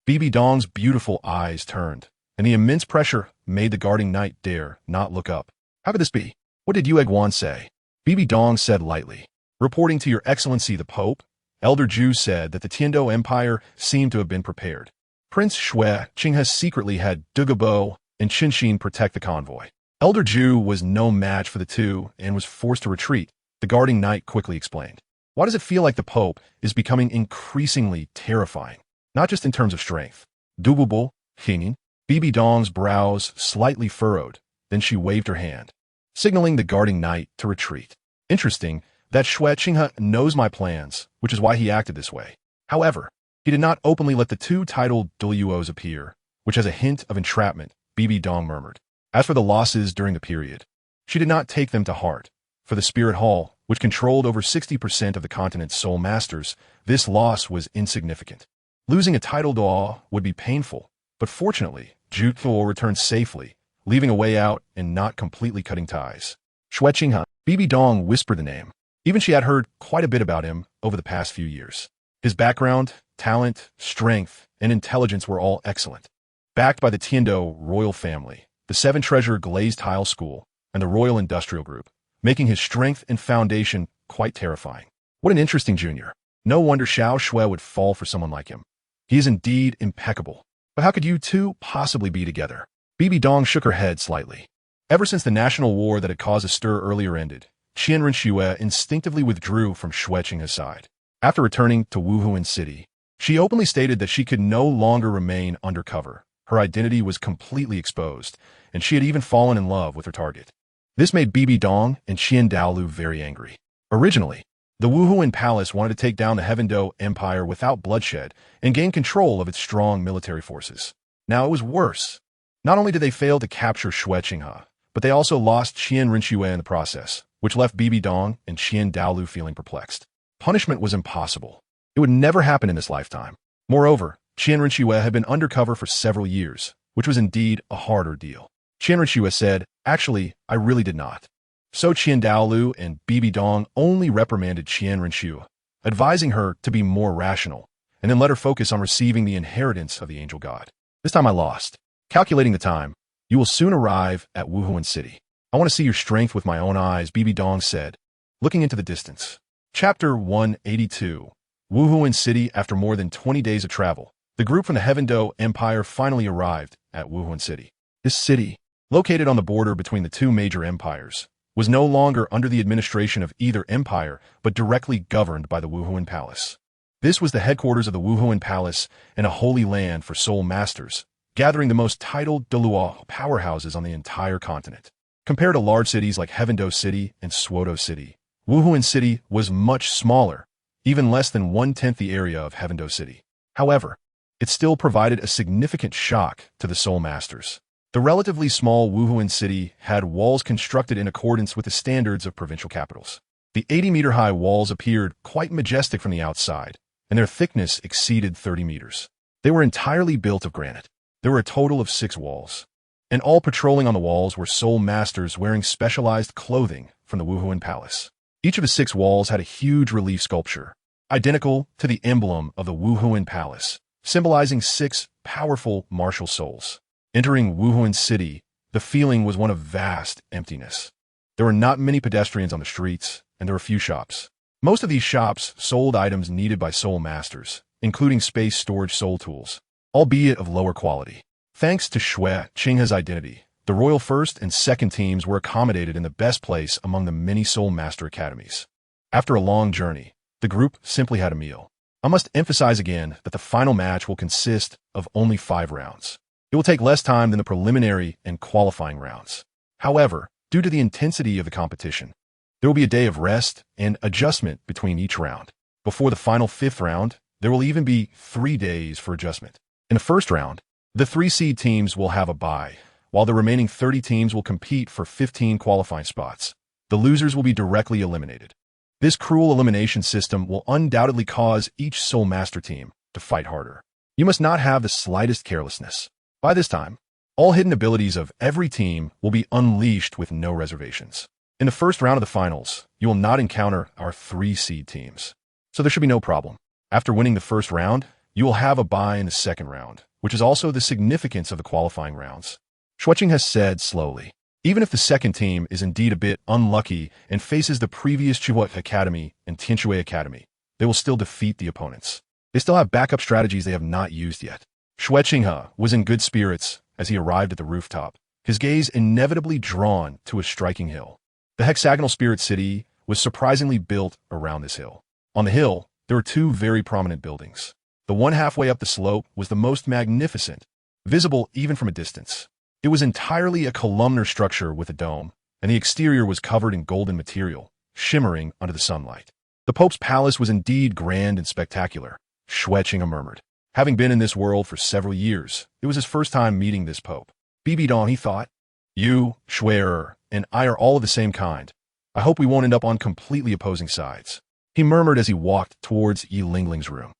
Bibi Dong's beautiful eyes turned, and the immense pressure made the guarding knight dare not look up. How could this be? What did Yue Guan say? Bibi Dong said lightly. Reporting to Your Excellency the Pope, Elder Ju said that the Tiando Empire seemed to have been prepared. Prince Xue Qinghe secretly had Dugabo and Qinshin protect the convoy. Elder Ju was no match for the two and was forced to retreat, the guarding knight quickly explained. Why does it feel like the Pope is becoming increasingly terrifying? Not just in terms of strength. Douluo Continent, Bibi Dong's brows slightly furrowed, then she waved her hand, signaling the guarding knight to retreat. Interesting that Xue Qinghe knows my plans, which is why he acted this way. However, he did not openly let the two titled Douluos appear, which has a hint of entrapment, Bibi Dong murmured. As for the losses during the period, she did not take them to heart. For the Spirit Hall, which controlled over 60% of the continent's soul masters, this loss was insignificant. Losing a title Doa would be painful, but fortunately, Ju returned safely, leaving a way out and not completely cutting ties. Xue Qinghe, Bibi Dong whispered the name. Even she had heard quite a bit about him over the past few years. His background, talent, strength, and intelligence were all excellent. Backed by the Tiando royal family, the seven-treasure glazed tile school, and the Royal Industrial Group, making his strength and foundation quite terrifying. What an interesting junior. No wonder Xiao Xue would fall for someone like him. He is indeed impeccable. But how could you two possibly be together? Bibi Dong shook her head slightly. Ever since the national war that had caused a stir earlier ended, Qian Renxue instinctively withdrew from Xue Qinghe's side. After returning to Wuhuan City, she openly stated that she could no longer remain undercover. Her identity was completely exposed, and she had even fallen in love with her target. This made Bibi Dong and Qian Daolu very angry. Originally, the Wuhuan Palace wanted to take down the Heavendo Empire without bloodshed and gain control of its strong military forces. Now it was worse. Not only did they fail to capture Xue Qinghe, but they also lost Qian Renxue in the process, which left Bibi Dong and Qian Daolu feeling perplexed. Punishment was impossible. It would never happen in this lifetime. Moreover, Qian Renxue had been undercover for several years, which was indeed a hard ordeal. Qian Renxue said, "Actually, I really did not." So Qian Daolu and Bibi Dong only reprimanded Qian Renxue, advising her to be more rational, and then let her focus on receiving the inheritance of the angel god. This time I lost. Calculating the time, you will soon arrive at Wuhuan City. I want to see your strength with my own eyes, Bibi Dong said, looking into the distance. Chapter 182. Wuhuan City. After more than 20 days of travel, the group from the Heavendo Empire finally arrived at Wuhuan City. This city, located on the border between the two major empires, was no longer under the administration of either empire, but directly governed by the Wuhuan Palace. This was the headquarters of the Wuhuan Palace and a holy land for soul masters, gathering the most titled Douluo powerhouses on the entire continent. Compared to large cities like Heavendo City and Suodo City, Wuhuan City was much smaller, even less than 1/10 the area of Heavendo City. However, it still provided a significant shock to the soul masters. The relatively small Wuhuan City had walls constructed in accordance with the standards of provincial capitals. The 80-meter-high walls appeared quite majestic from the outside, and their thickness exceeded 30 meters. They were entirely built of granite. There were a total of 6 walls, and all patrolling on the walls were soul masters wearing specialized clothing from the Wuhuan Palace. Each of the 6 walls had a huge relief sculpture, identical to the emblem of the Wuhuan Palace, symbolizing 6 powerful martial souls. Entering Wuhuan City, the feeling was one of vast emptiness. There were not many pedestrians on the streets, and there were few shops. Most of these shops sold items needed by soul masters, including space storage soul tools, albeit of lower quality. Thanks to Xue Qinghe's identity, the Royal First and Second teams were accommodated in the best place among the many soul master academies. After a long journey, the group simply had a meal. I must emphasize again that the final match will consist of only 5 rounds. It will take less time than the preliminary and qualifying rounds. However, due to the intensity of the competition, there will be a day of rest and adjustment between each round. Before the final 5th round, there will even be 3 days for adjustment. In the first round, the 3 seed teams will have a bye, while the remaining 30 teams will compete for 15 qualifying spots. The losers will be directly eliminated. This cruel elimination system will undoubtedly cause each soul master team to fight harder. You must not have the slightest carelessness. By this time, all hidden abilities of every team will be unleashed with no reservations. In the first round of the finals, you will not encounter our 3 seed teams, so there should be no problem. After winning the first round, you will have a bye in the second round, which is also the significance of the qualifying rounds. Xue Qinghe has said slowly, even if the second team is indeed a bit unlucky and faces the previous Shrek Academy and Xue Academy, they will still defeat the opponents. They still have backup strategies they have not used yet. Xue Qinghe was in good spirits as he arrived at the rooftop, his gaze inevitably drawn to a striking hill. The hexagonal spirit city was surprisingly built around this hill. On the hill, there were 2 very prominent buildings. The one halfway up the slope was the most magnificent, visible even from a distance. It was entirely a columnar structure with a dome, and the exterior was covered in golden material, shimmering under the sunlight. The Pope's palace was indeed grand and spectacular, Xue Qinghe murmured. Having been in this world for several years, it was his first time meeting this Pope. Bibi Dong, he thought. You, Xue, and I are all of the same kind. I hope we won't end up on completely opposing sides. He murmured as he walked towards Yi Lingling's room.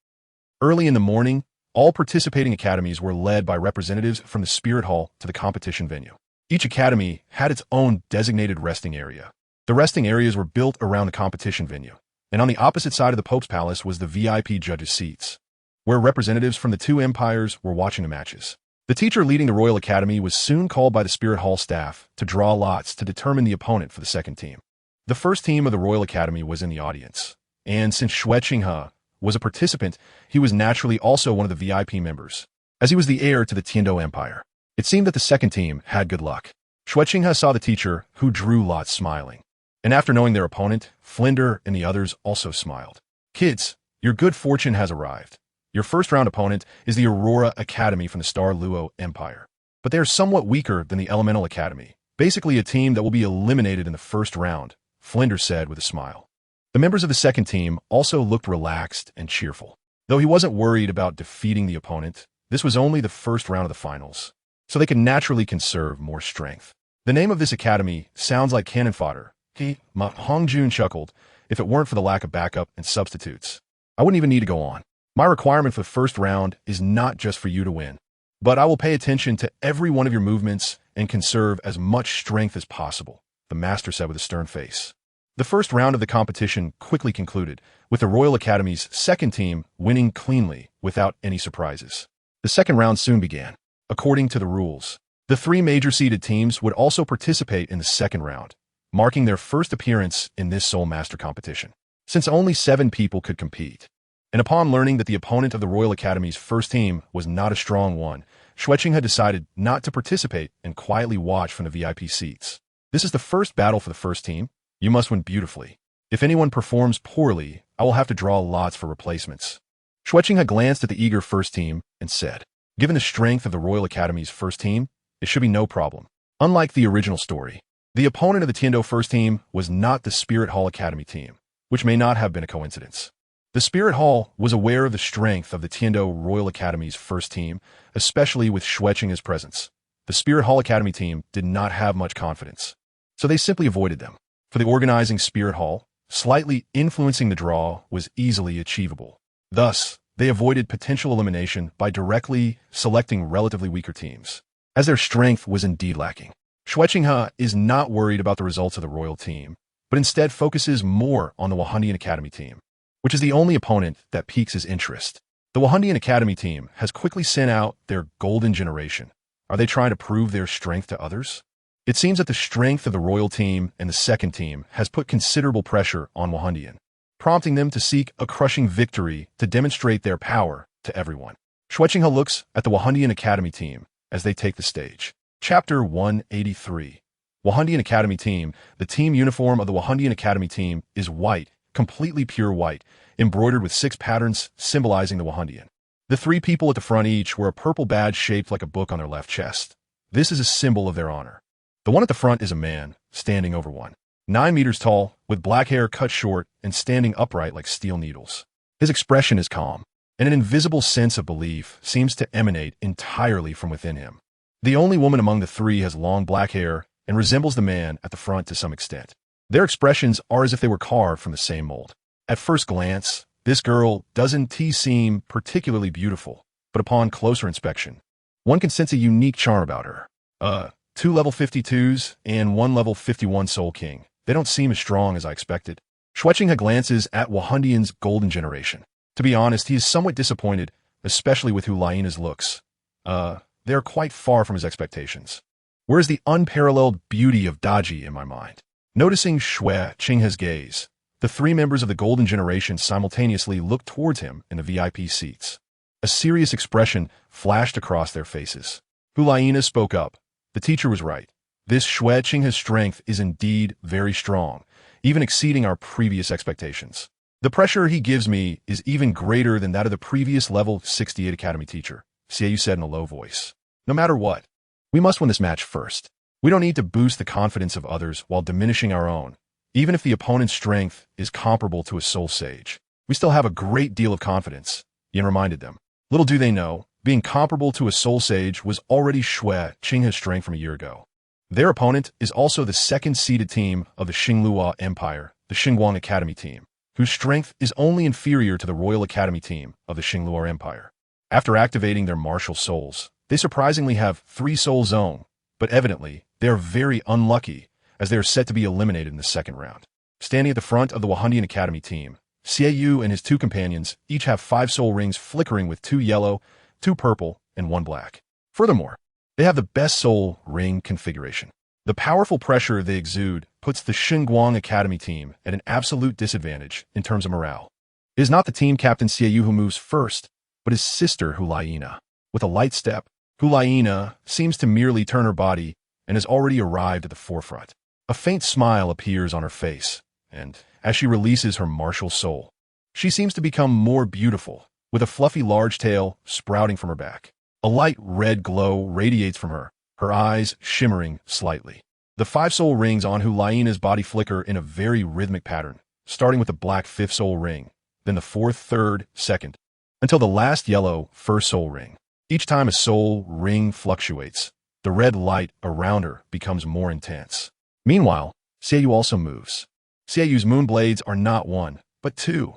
Early in the morning, all participating academies were led by representatives from the Spirit Hall to the competition venue. Each academy had its own designated resting area. The resting areas were built around the competition venue, and on the opposite side of the Pope's Palace was the VIP judges' seats, where representatives from the two empires were watching the matches. The teacher leading the Royal Academy was soon called by the Spirit Hall staff to draw lots to determine the opponent for the second team. The first team of the Royal Academy was in the audience, and since Xue Qinghe was a participant, he was naturally also one of the VIP members, as he was the heir to the Tiando Empire. It seemed that the second team had good luck. Xue Qinghe saw the teacher, who drew lots, smiling. And after knowing their opponent, Flinder and the others also smiled. Kids, your good fortune has arrived. Your first-round opponent is the Aurora Academy from the Star Luo Empire. But they are somewhat weaker than the Elemental Academy, basically a team that will be eliminated in the first round, Flinder said with a smile. The members of the second team also looked relaxed and cheerful. Though he wasn't worried about defeating the opponent, this was only the first round of the finals, so they could naturally conserve more strength. The name of this academy sounds like cannon fodder. Hongjun chuckled. If it weren't for the lack of backup and substitutes, I wouldn't even need to go on. My requirement for the first round is not just for you to win, but I will pay attention to every one of your movements and conserve as much strength as possible, the master said with a stern face. The first round of the competition quickly concluded, with the Royal Academy's second team winning cleanly without any surprises. The second round soon began. According to the rules, the three major-seeded teams would also participate in the second round, marking their first appearance in this soulmaster competition, since only 7 people could compete. And upon learning that the opponent of the Royal Academy's first team was not a strong one, Xue Qinghe had decided not to participate and quietly watch from the VIP seats. This is the first battle for the first team. You must win beautifully. If anyone performs poorly, I will have to draw lots for replacements. Xue Qinghe glanced at the eager first team and said, given the strength of the Royal Academy's first team, it should be no problem. Unlike the original story, the opponent of the Tiando first team was not the Spirit Hall Academy team, which may not have been a coincidence. The Spirit Hall was aware of the strength of the Tiando Royal Academy's first team, especially with Xue Qinghe's presence. The Spirit Hall Academy team did not have much confidence, so they simply avoided them. For the organizing Spirit Hall, slightly influencing the draw was easily achievable. Thus, they avoided potential elimination by directly selecting relatively weaker teams, as their strength was indeed lacking. Xue Qinghe is not worried about the results of the royal team, but instead focuses more on the Wahandian Academy team, which is the only opponent that piques his interest. The Wahandian Academy team has quickly sent out their golden generation. Are they trying to prove their strength to others? It seems that the strength of the royal team and the second team has put considerable pressure on Wahandian, prompting them to seek a crushing victory to demonstrate their power to everyone. Xue Qinghe looks at the Wahandian Academy team as they take the stage. Chapter 183. Wahandian Academy team. The team uniform of the Wahandian Academy team is white, completely pure white, embroidered with 6 patterns symbolizing the Wahandian. The 3 people at the front each wear a purple badge shaped like a book on their left chest. This is a symbol of their honor. The one at the front is a man, standing over one, 9 meters tall, with black hair cut short and standing upright like steel needles. His expression is calm, and an invisible sense of belief seems to emanate entirely from within him. The only woman among the 3 has long black hair and resembles the man at the front to some extent. Their expressions are as if they were carved from the same mold. At first glance, this girl doesn't seem particularly beautiful, but upon closer inspection, one can sense a unique charm about her. 2 level 52s and 1 level 51 Soul King. They don't seem as strong as I expected. Xue Qinghe glances at Wahandian's golden generation. To be honest, he is somewhat disappointed, especially with who Lyena's looks. They are quite far from his expectations. Where's the unparalleled beauty of Daji in my mind? Noticing Xue Qinghe's gaze, the 3 members of the golden generation simultaneously looked towards him in the VIP seats. A serious expression flashed across their faces. Hulayena spoke up. The teacher was right. This Xue Qinghe's strength is indeed very strong, even exceeding our previous expectations. The pressure he gives me is even greater than that of the previous level 68 Academy teacher, Xiaoyu said in a low voice. No matter what, we must win this match first. We don't need to boost the confidence of others while diminishing our own. Even if the opponent's strength is comparable to a soul sage, we still have a great deal of confidence, Yin reminded them. Little do they know, being comparable to a soul sage was already Xue Qinghe's strength from a year ago. Their opponent is also the second-seeded team of the Xingluo Empire, the Xingguang Academy team, whose strength is only inferior to the Royal Academy team of the Xingluo Empire. After activating their martial souls, they surprisingly have 3 soul zone, but evidently, They are very unlucky, as they are set to be eliminated in the second round. Standing at the front of the Xuanyuan Academy team, Xue and his two companions each have 5 soul rings flickering with 2 yellow, 2 purple, and 1 black. Furthermore, they have the best soul ring configuration. The powerful pressure they exude puts the Xuanyuan Academy team at an absolute disadvantage in terms of morale. It is not the team captain Xue who moves first, but his sister Xuanyuan. With a light step, Xuanyuan seems to merely turn her body and has already arrived at the forefront. A faint smile appears on her face, and as she releases her martial soul, she seems to become more beautiful, with a fluffy large tail sprouting from her back. A light red glow radiates from her, her eyes shimmering slightly. The 5 soul rings on Xuanyuan's body flicker in a very rhythmic pattern, starting with the black 5th soul ring, then the 4th, 3rd, 2nd, until the last yellow 1st soul ring. Each time a soul ring fluctuates, the red light around her becomes more intense. Meanwhile, Xue also moves. Xue's moon blades are not 1, but 2.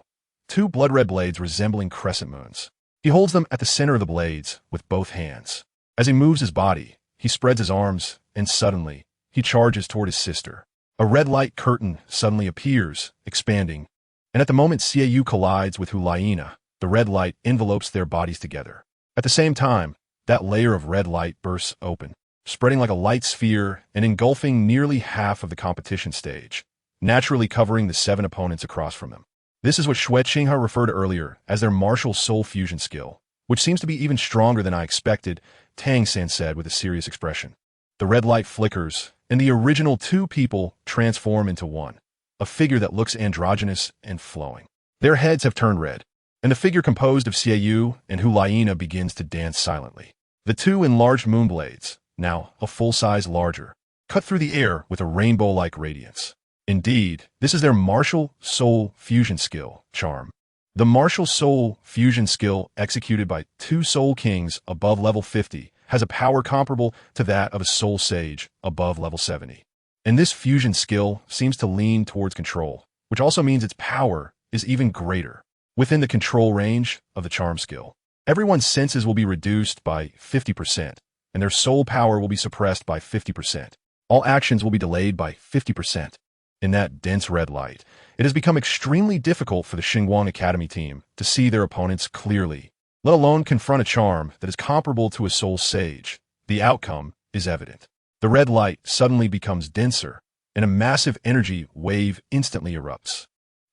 2 blood-red blades resembling crescent moons. He holds them at the center of the blades with both hands. As he moves his body, he spreads his arms, and suddenly, he charges toward his sister. A red light curtain suddenly appears, expanding, and at the moment Xue collides with Xuanyuan, the red light envelopes their bodies together. At the same time, that layer of red light bursts open, spreading like a light sphere and engulfing nearly half of the competition stage, naturally covering the 7 opponents across from them. This is what Xue Qinghe referred to earlier as their martial soul fusion skill, which seems to be even stronger than I expected, Tang-san said with a serious expression. The red light flickers, and the original 2 people transform into one, a figure that looks androgynous and flowing. Their heads have turned red, and the figure composed of Xue and Xuanyuan begins to dance silently. The 2 enlarged moon blades, now a full size larger, cut through the air with a rainbow-like radiance. Indeed, this is their martial soul fusion skill, charm. The martial soul fusion skill executed by 2 soul kings above level 50 has a power comparable to that of a soul sage above level 70. And this fusion skill seems to lean towards control, which also means its power is even greater. Within the control range of the charm skill, everyone's senses will be reduced by 50%, and their soul power will be suppressed by 50%. All actions will be delayed by 50%. In that dense red light, it has become extremely difficult for the Xuanyuan Academy team to see their opponents clearly, let alone confront a charm that is comparable to a soul sage. The outcome is evident. The red light suddenly becomes denser, and a massive energy wave instantly erupts.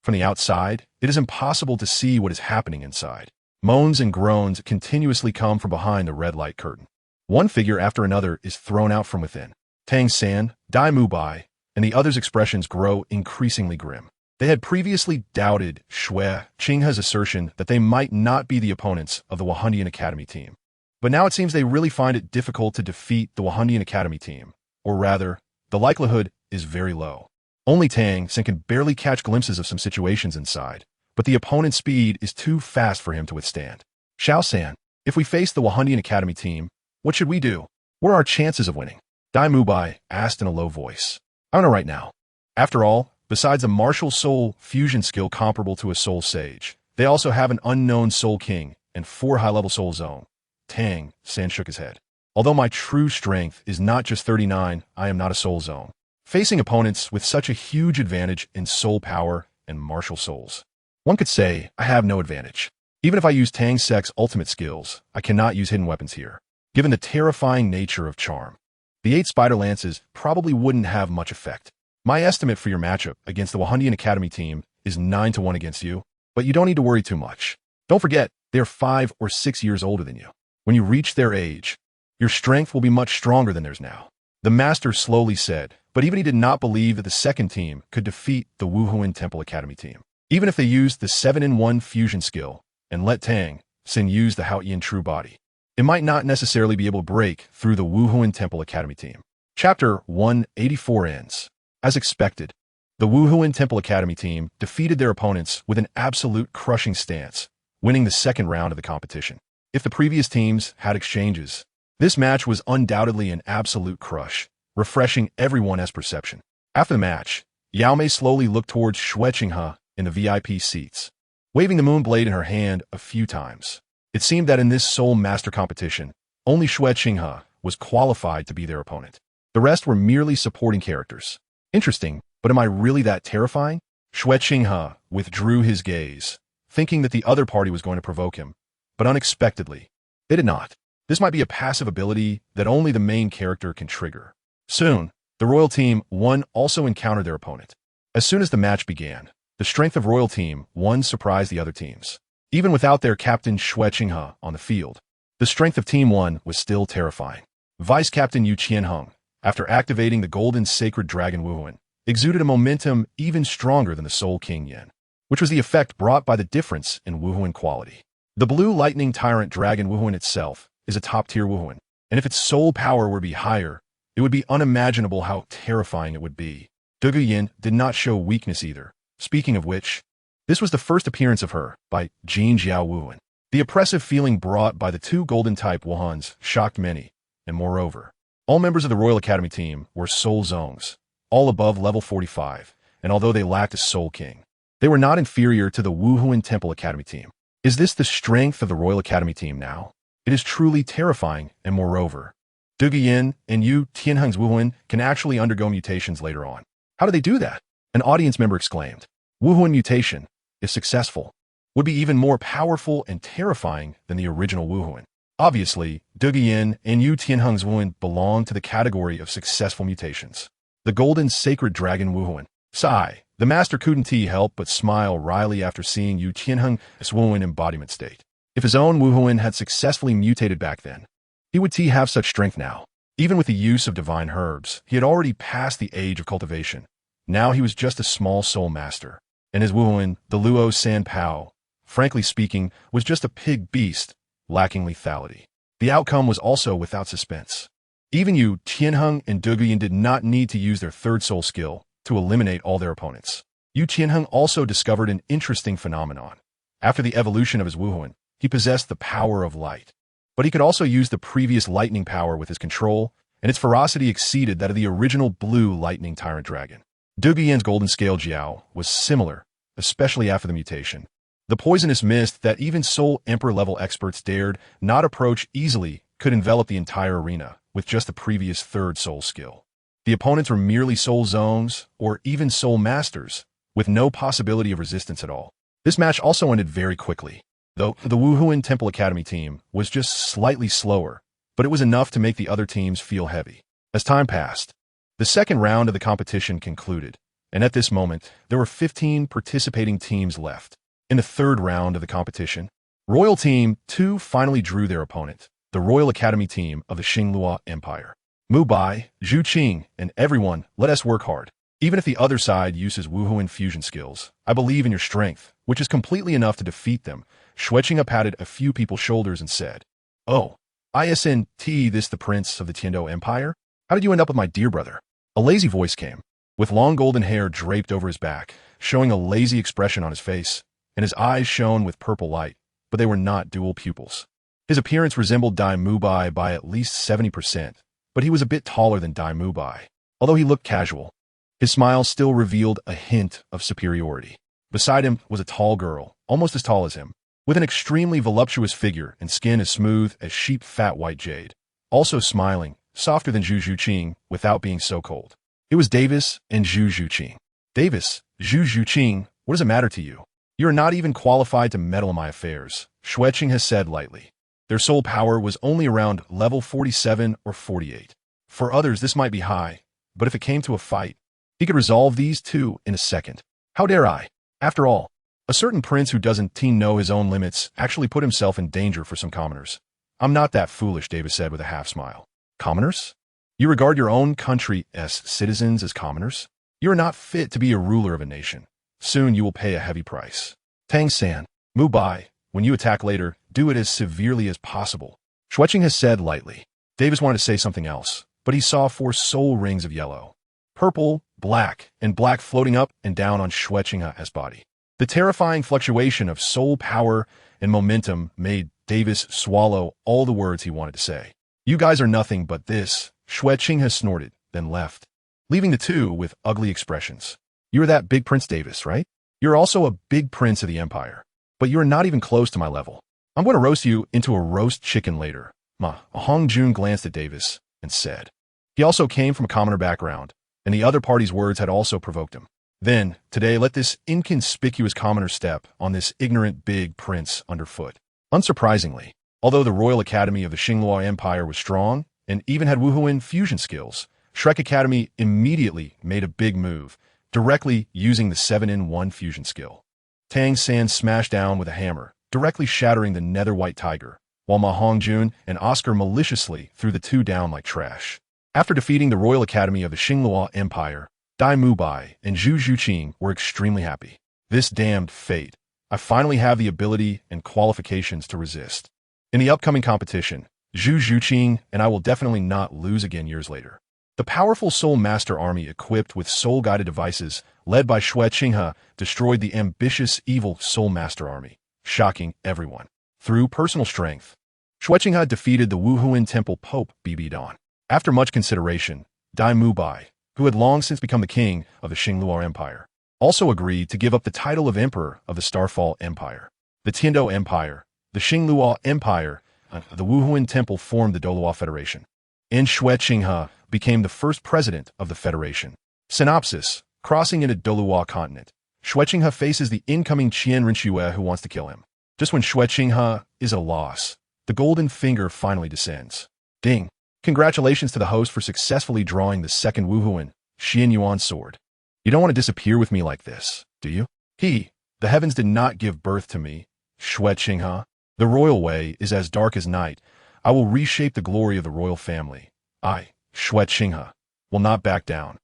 From the outside, it is impossible to see what is happening inside. Moans and groans continuously come from behind the red light curtain. One figure after another is thrown out from within. Tang-san, Dai Mubai, and the others' expressions grow increasingly grim. They had previously doubted Xue Qinghe's assertion that they might not be the opponents of the Xuanyuan Academy team. But now it seems they really find it difficult to defeat the Xuanyuan Academy team, or rather, the likelihood is very low. Only Tang-san can barely catch glimpses of some situations inside, but the opponent's speed is too fast for him to withstand. Xiao-san, if we face the Xuanyuan Academy team, what should we do? What are our chances of winning? Dai Mubai asked in a low voice. I don't know right now. After all, besides a martial soul fusion skill comparable to a soul sage, they also have an unknown soul king and 4 high-level soul zone. Tang-san shook his head. Although my true strength is not just 39, I am not a soul zone. Facing opponents with such a huge advantage in soul power and martial souls, one could say I have no advantage. Even if I use Tang-sek's ultimate skills, I cannot use hidden weapons here, given the terrifying nature of charm. The 8 spider lances probably wouldn't have much effect. My estimate for your matchup against the Xuanyuan Academy team is 9-1 against you, but you don't need to worry too much. Don't forget, they are 5 or 6 years older than you. When you reach their age, your strength will be much stronger than theirs now. The master slowly said, but even he did not believe that the second team could defeat the Wuhuan Temple Academy team. Even if they used the 7-in-1 fusion skill and let Tang-san use the Haoyan True Body, it might not necessarily be able to break through the Wuhuan Temple Academy team. Chapter 184 ends. As expected, the Wuhuan Temple Academy team defeated their opponents with an absolute crushing stance, winning the second round of the competition. If the previous teams had exchanges, this match was undoubtedly an absolute crush, refreshing everyone's perception. After the match, Yao Mei slowly looked towards Xue Qinghe in the VIP seats, waving the moon blade in her hand a few times. It seemed that in this soul master competition, only Xue Qinghe was qualified to be their opponent. The rest were merely supporting characters. Interesting, but am I really that terrifying? Xue Qinghe withdrew his gaze, thinking that the other party was going to provoke him, but unexpectedly, they did not. This might be a passive ability that only the main character can trigger. Soon, the Royal Team 1 also encountered their opponent. As soon as the match began, the strength of Royal Team 1 surprised the other teams. Even without their captain Xue Qinghe on the field, the strength of Team 1 was still terrifying. Vice-Captain Yu Qianheng, after activating the golden sacred dragon Wuhuan, exuded a momentum even stronger than the Soul King Yan, which was the effect brought by the difference in Wuhuan quality. The blue lightning tyrant dragon Wuhuan itself is a top-tier Wuhuan, and if its soul power were to be higher, it would be unimaginable how terrifying it would be. Douluo Yin did not show weakness either. Speaking of which, this was the first appearance of her by Jin Jiao Wuhuan. The oppressive feeling brought by the two golden-type Wuhuans shocked many, and moreover, all members of the Royal Academy team were Soul Zongs, all above level 45, and although they lacked a Soul King, they were not inferior to the Wuhuan Temple Academy team. Is this the strength of the Royal Academy team now? It is truly terrifying, and moreover, Douluo Yin and Yu Tianheng's Wuhuan can actually undergo mutations later on. How do they do that? An audience member exclaimed. Wuhuan mutation, if successful, would be even more powerful and terrifying than the original Wuhuan. Obviously, Douluo Yin and Yu Tianheng's Wuhuan belong to the category of successful mutations. The golden sacred dragon Wuhuan. Sigh. The master couldn't help but smile wryly after seeing Yu Tianheng's Wuhuan embodiment state. If his own Wuhuan had successfully mutated back then, he would have such strength now. Even with the use of divine herbs, he had already passed the age of cultivation. Now he was just a small soul master. And his Wuhuan, the Luo San Pao, frankly speaking, was just a pig beast, lacking lethality. The outcome was also without suspense. Even Yu Tianheng and Douluo Yin did not need to use their third soul skill to eliminate all their opponents. Yu Tianheng also discovered an interesting phenomenon. After the evolution of his Wuhuan, he possessed the power of light. But he could also use the previous lightning power with his control, and its ferocity exceeded that of the original blue lightning tyrant dragon. Douluo Yin's golden scale Jiao was similar, especially after the mutation. The poisonous mist that even Soul Emperor level experts dared not approach easily could envelop the entire arena with just the previous third soul skill. The opponents were merely soul zones or even soul masters, with no possibility of resistance at all. This match also ended very quickly, though the Wuhuan Temple Academy team was just slightly slower, but it was enough to make the other teams feel heavy. As time passed, the second round of the competition concluded, and at this moment, there were 15 participating teams left. In the third round of the competition, Royal Team 2 finally drew their opponent, the Royal Academy team of the Xinglua Empire. Mu Bai, Zhu Qing, and everyone, let us work hard. Even if the other side uses Wuhuan fusion skills, I believe in your strength, which is completely enough to defeat them. Xue Qinghe patted a few people's shoulders and said, "Oh, isn't this the prince of the Tiando Empire? How did you end up with my dear brother?" A lazy voice came, with long golden hair draped over his back, showing a lazy expression on his face, and his eyes shone with purple light, but they were not dual pupils. His appearance resembled Dai Mubai by at least 70%, but he was a bit taller than Dai Mubai. Although he looked casual, his smile still revealed a hint of superiority. Beside him was a tall girl, almost as tall as him, with an extremely voluptuous figure and skin as smooth as sheep-fat white jade, also smiling, softer than Zhu Qing without being so cold. It was Davis and Zhu Qing. Davis, Zhu Qing, what does it matter to you? You are not even qualified to meddle in my affairs, Xue Qinghe has said lightly. Their soul power was only around level 47 or 48. For others, this might be high, but if it came to a fight, he could resolve these two in a second. How dare I? After all, a certain prince who doesn't know his own limits actually put himself in danger for some commoners. I'm not that foolish, Davis said with a half-smile. Commoners? You regard your own country's citizens as commoners? You are not fit to be a ruler of a nation. Soon you will pay a heavy price. Tang-san, Mu Bai, when you attack later, do it as severely as possible. Xue Qinghe has said lightly. Davis wanted to say something else, but he saw 4 soul rings of yellow, purple, black, and black floating up and down on Xue Qinghe's body. The terrifying fluctuation of soul power and momentum made Davis swallow all the words he wanted to say. You guys are nothing but this, Xue Qinghe snorted, then left, leaving the two with ugly expressions. You're that big Prince Davis, right? You're also a big prince of the empire, but you're not even close to my level. I'm going to roast you into a roast chicken later. Ma Hongjun glanced at Davis and said, He also came from a commoner background, and the other party's words had also provoked him. Then, today, let this inconspicuous commoner step on this ignorant big prince underfoot. Unsurprisingly, although the Royal Academy of the Xinghua Empire was strong and even had Wuhuan fusion skills, Shrek Academy immediately made a big move, directly using the 7-in-1 fusion skill. Tang San smashed down with a hammer, directly shattering the nether white tiger, while Ma Hongjun and Oscar maliciously threw the two down like trash. After defeating the Royal Academy of the Xinghua Empire, Dai Mubai and Zhu Zhuqing were extremely happy. This damned fate. I finally have the ability and qualifications to resist. In the upcoming competition, Zhu Zhuqing and I will definitely not lose again years later. The powerful Soul Master army equipped with soul-guided devices, led by Xue Qinghe, destroyed the ambitious, evil Soul Master army, shocking everyone. Through personal strength, Xue Qinghe defeated the Wuhuan Temple Pope Bibidon. After much consideration, Dai Mubai, who had long since become the king of the Xinghua Empire, also agreed to give up the title of Emperor of the Starfall Empire. The Tiando Empire, the Xinghua Empire, and the Wuhuan Temple formed the Douluo Federation. And Xue Qinghe became the first president of the Federation. Synopsis: crossing into Douluo Continent, Xue Qinghe faces the incoming Qian Renxue who wants to kill him. Just when Xue Qinghe is a loss, the golden finger finally descends. Ding! Congratulations to the host for successfully drawing the second Wuhuan, Xuanyuan Sword. You don't want to disappear with me like this, do you? The heavens did not give birth to me, Xue Qinghe. The royal way is as dark as night. I will reshape the glory of the royal family. I, Xue Qinghe, will not back down.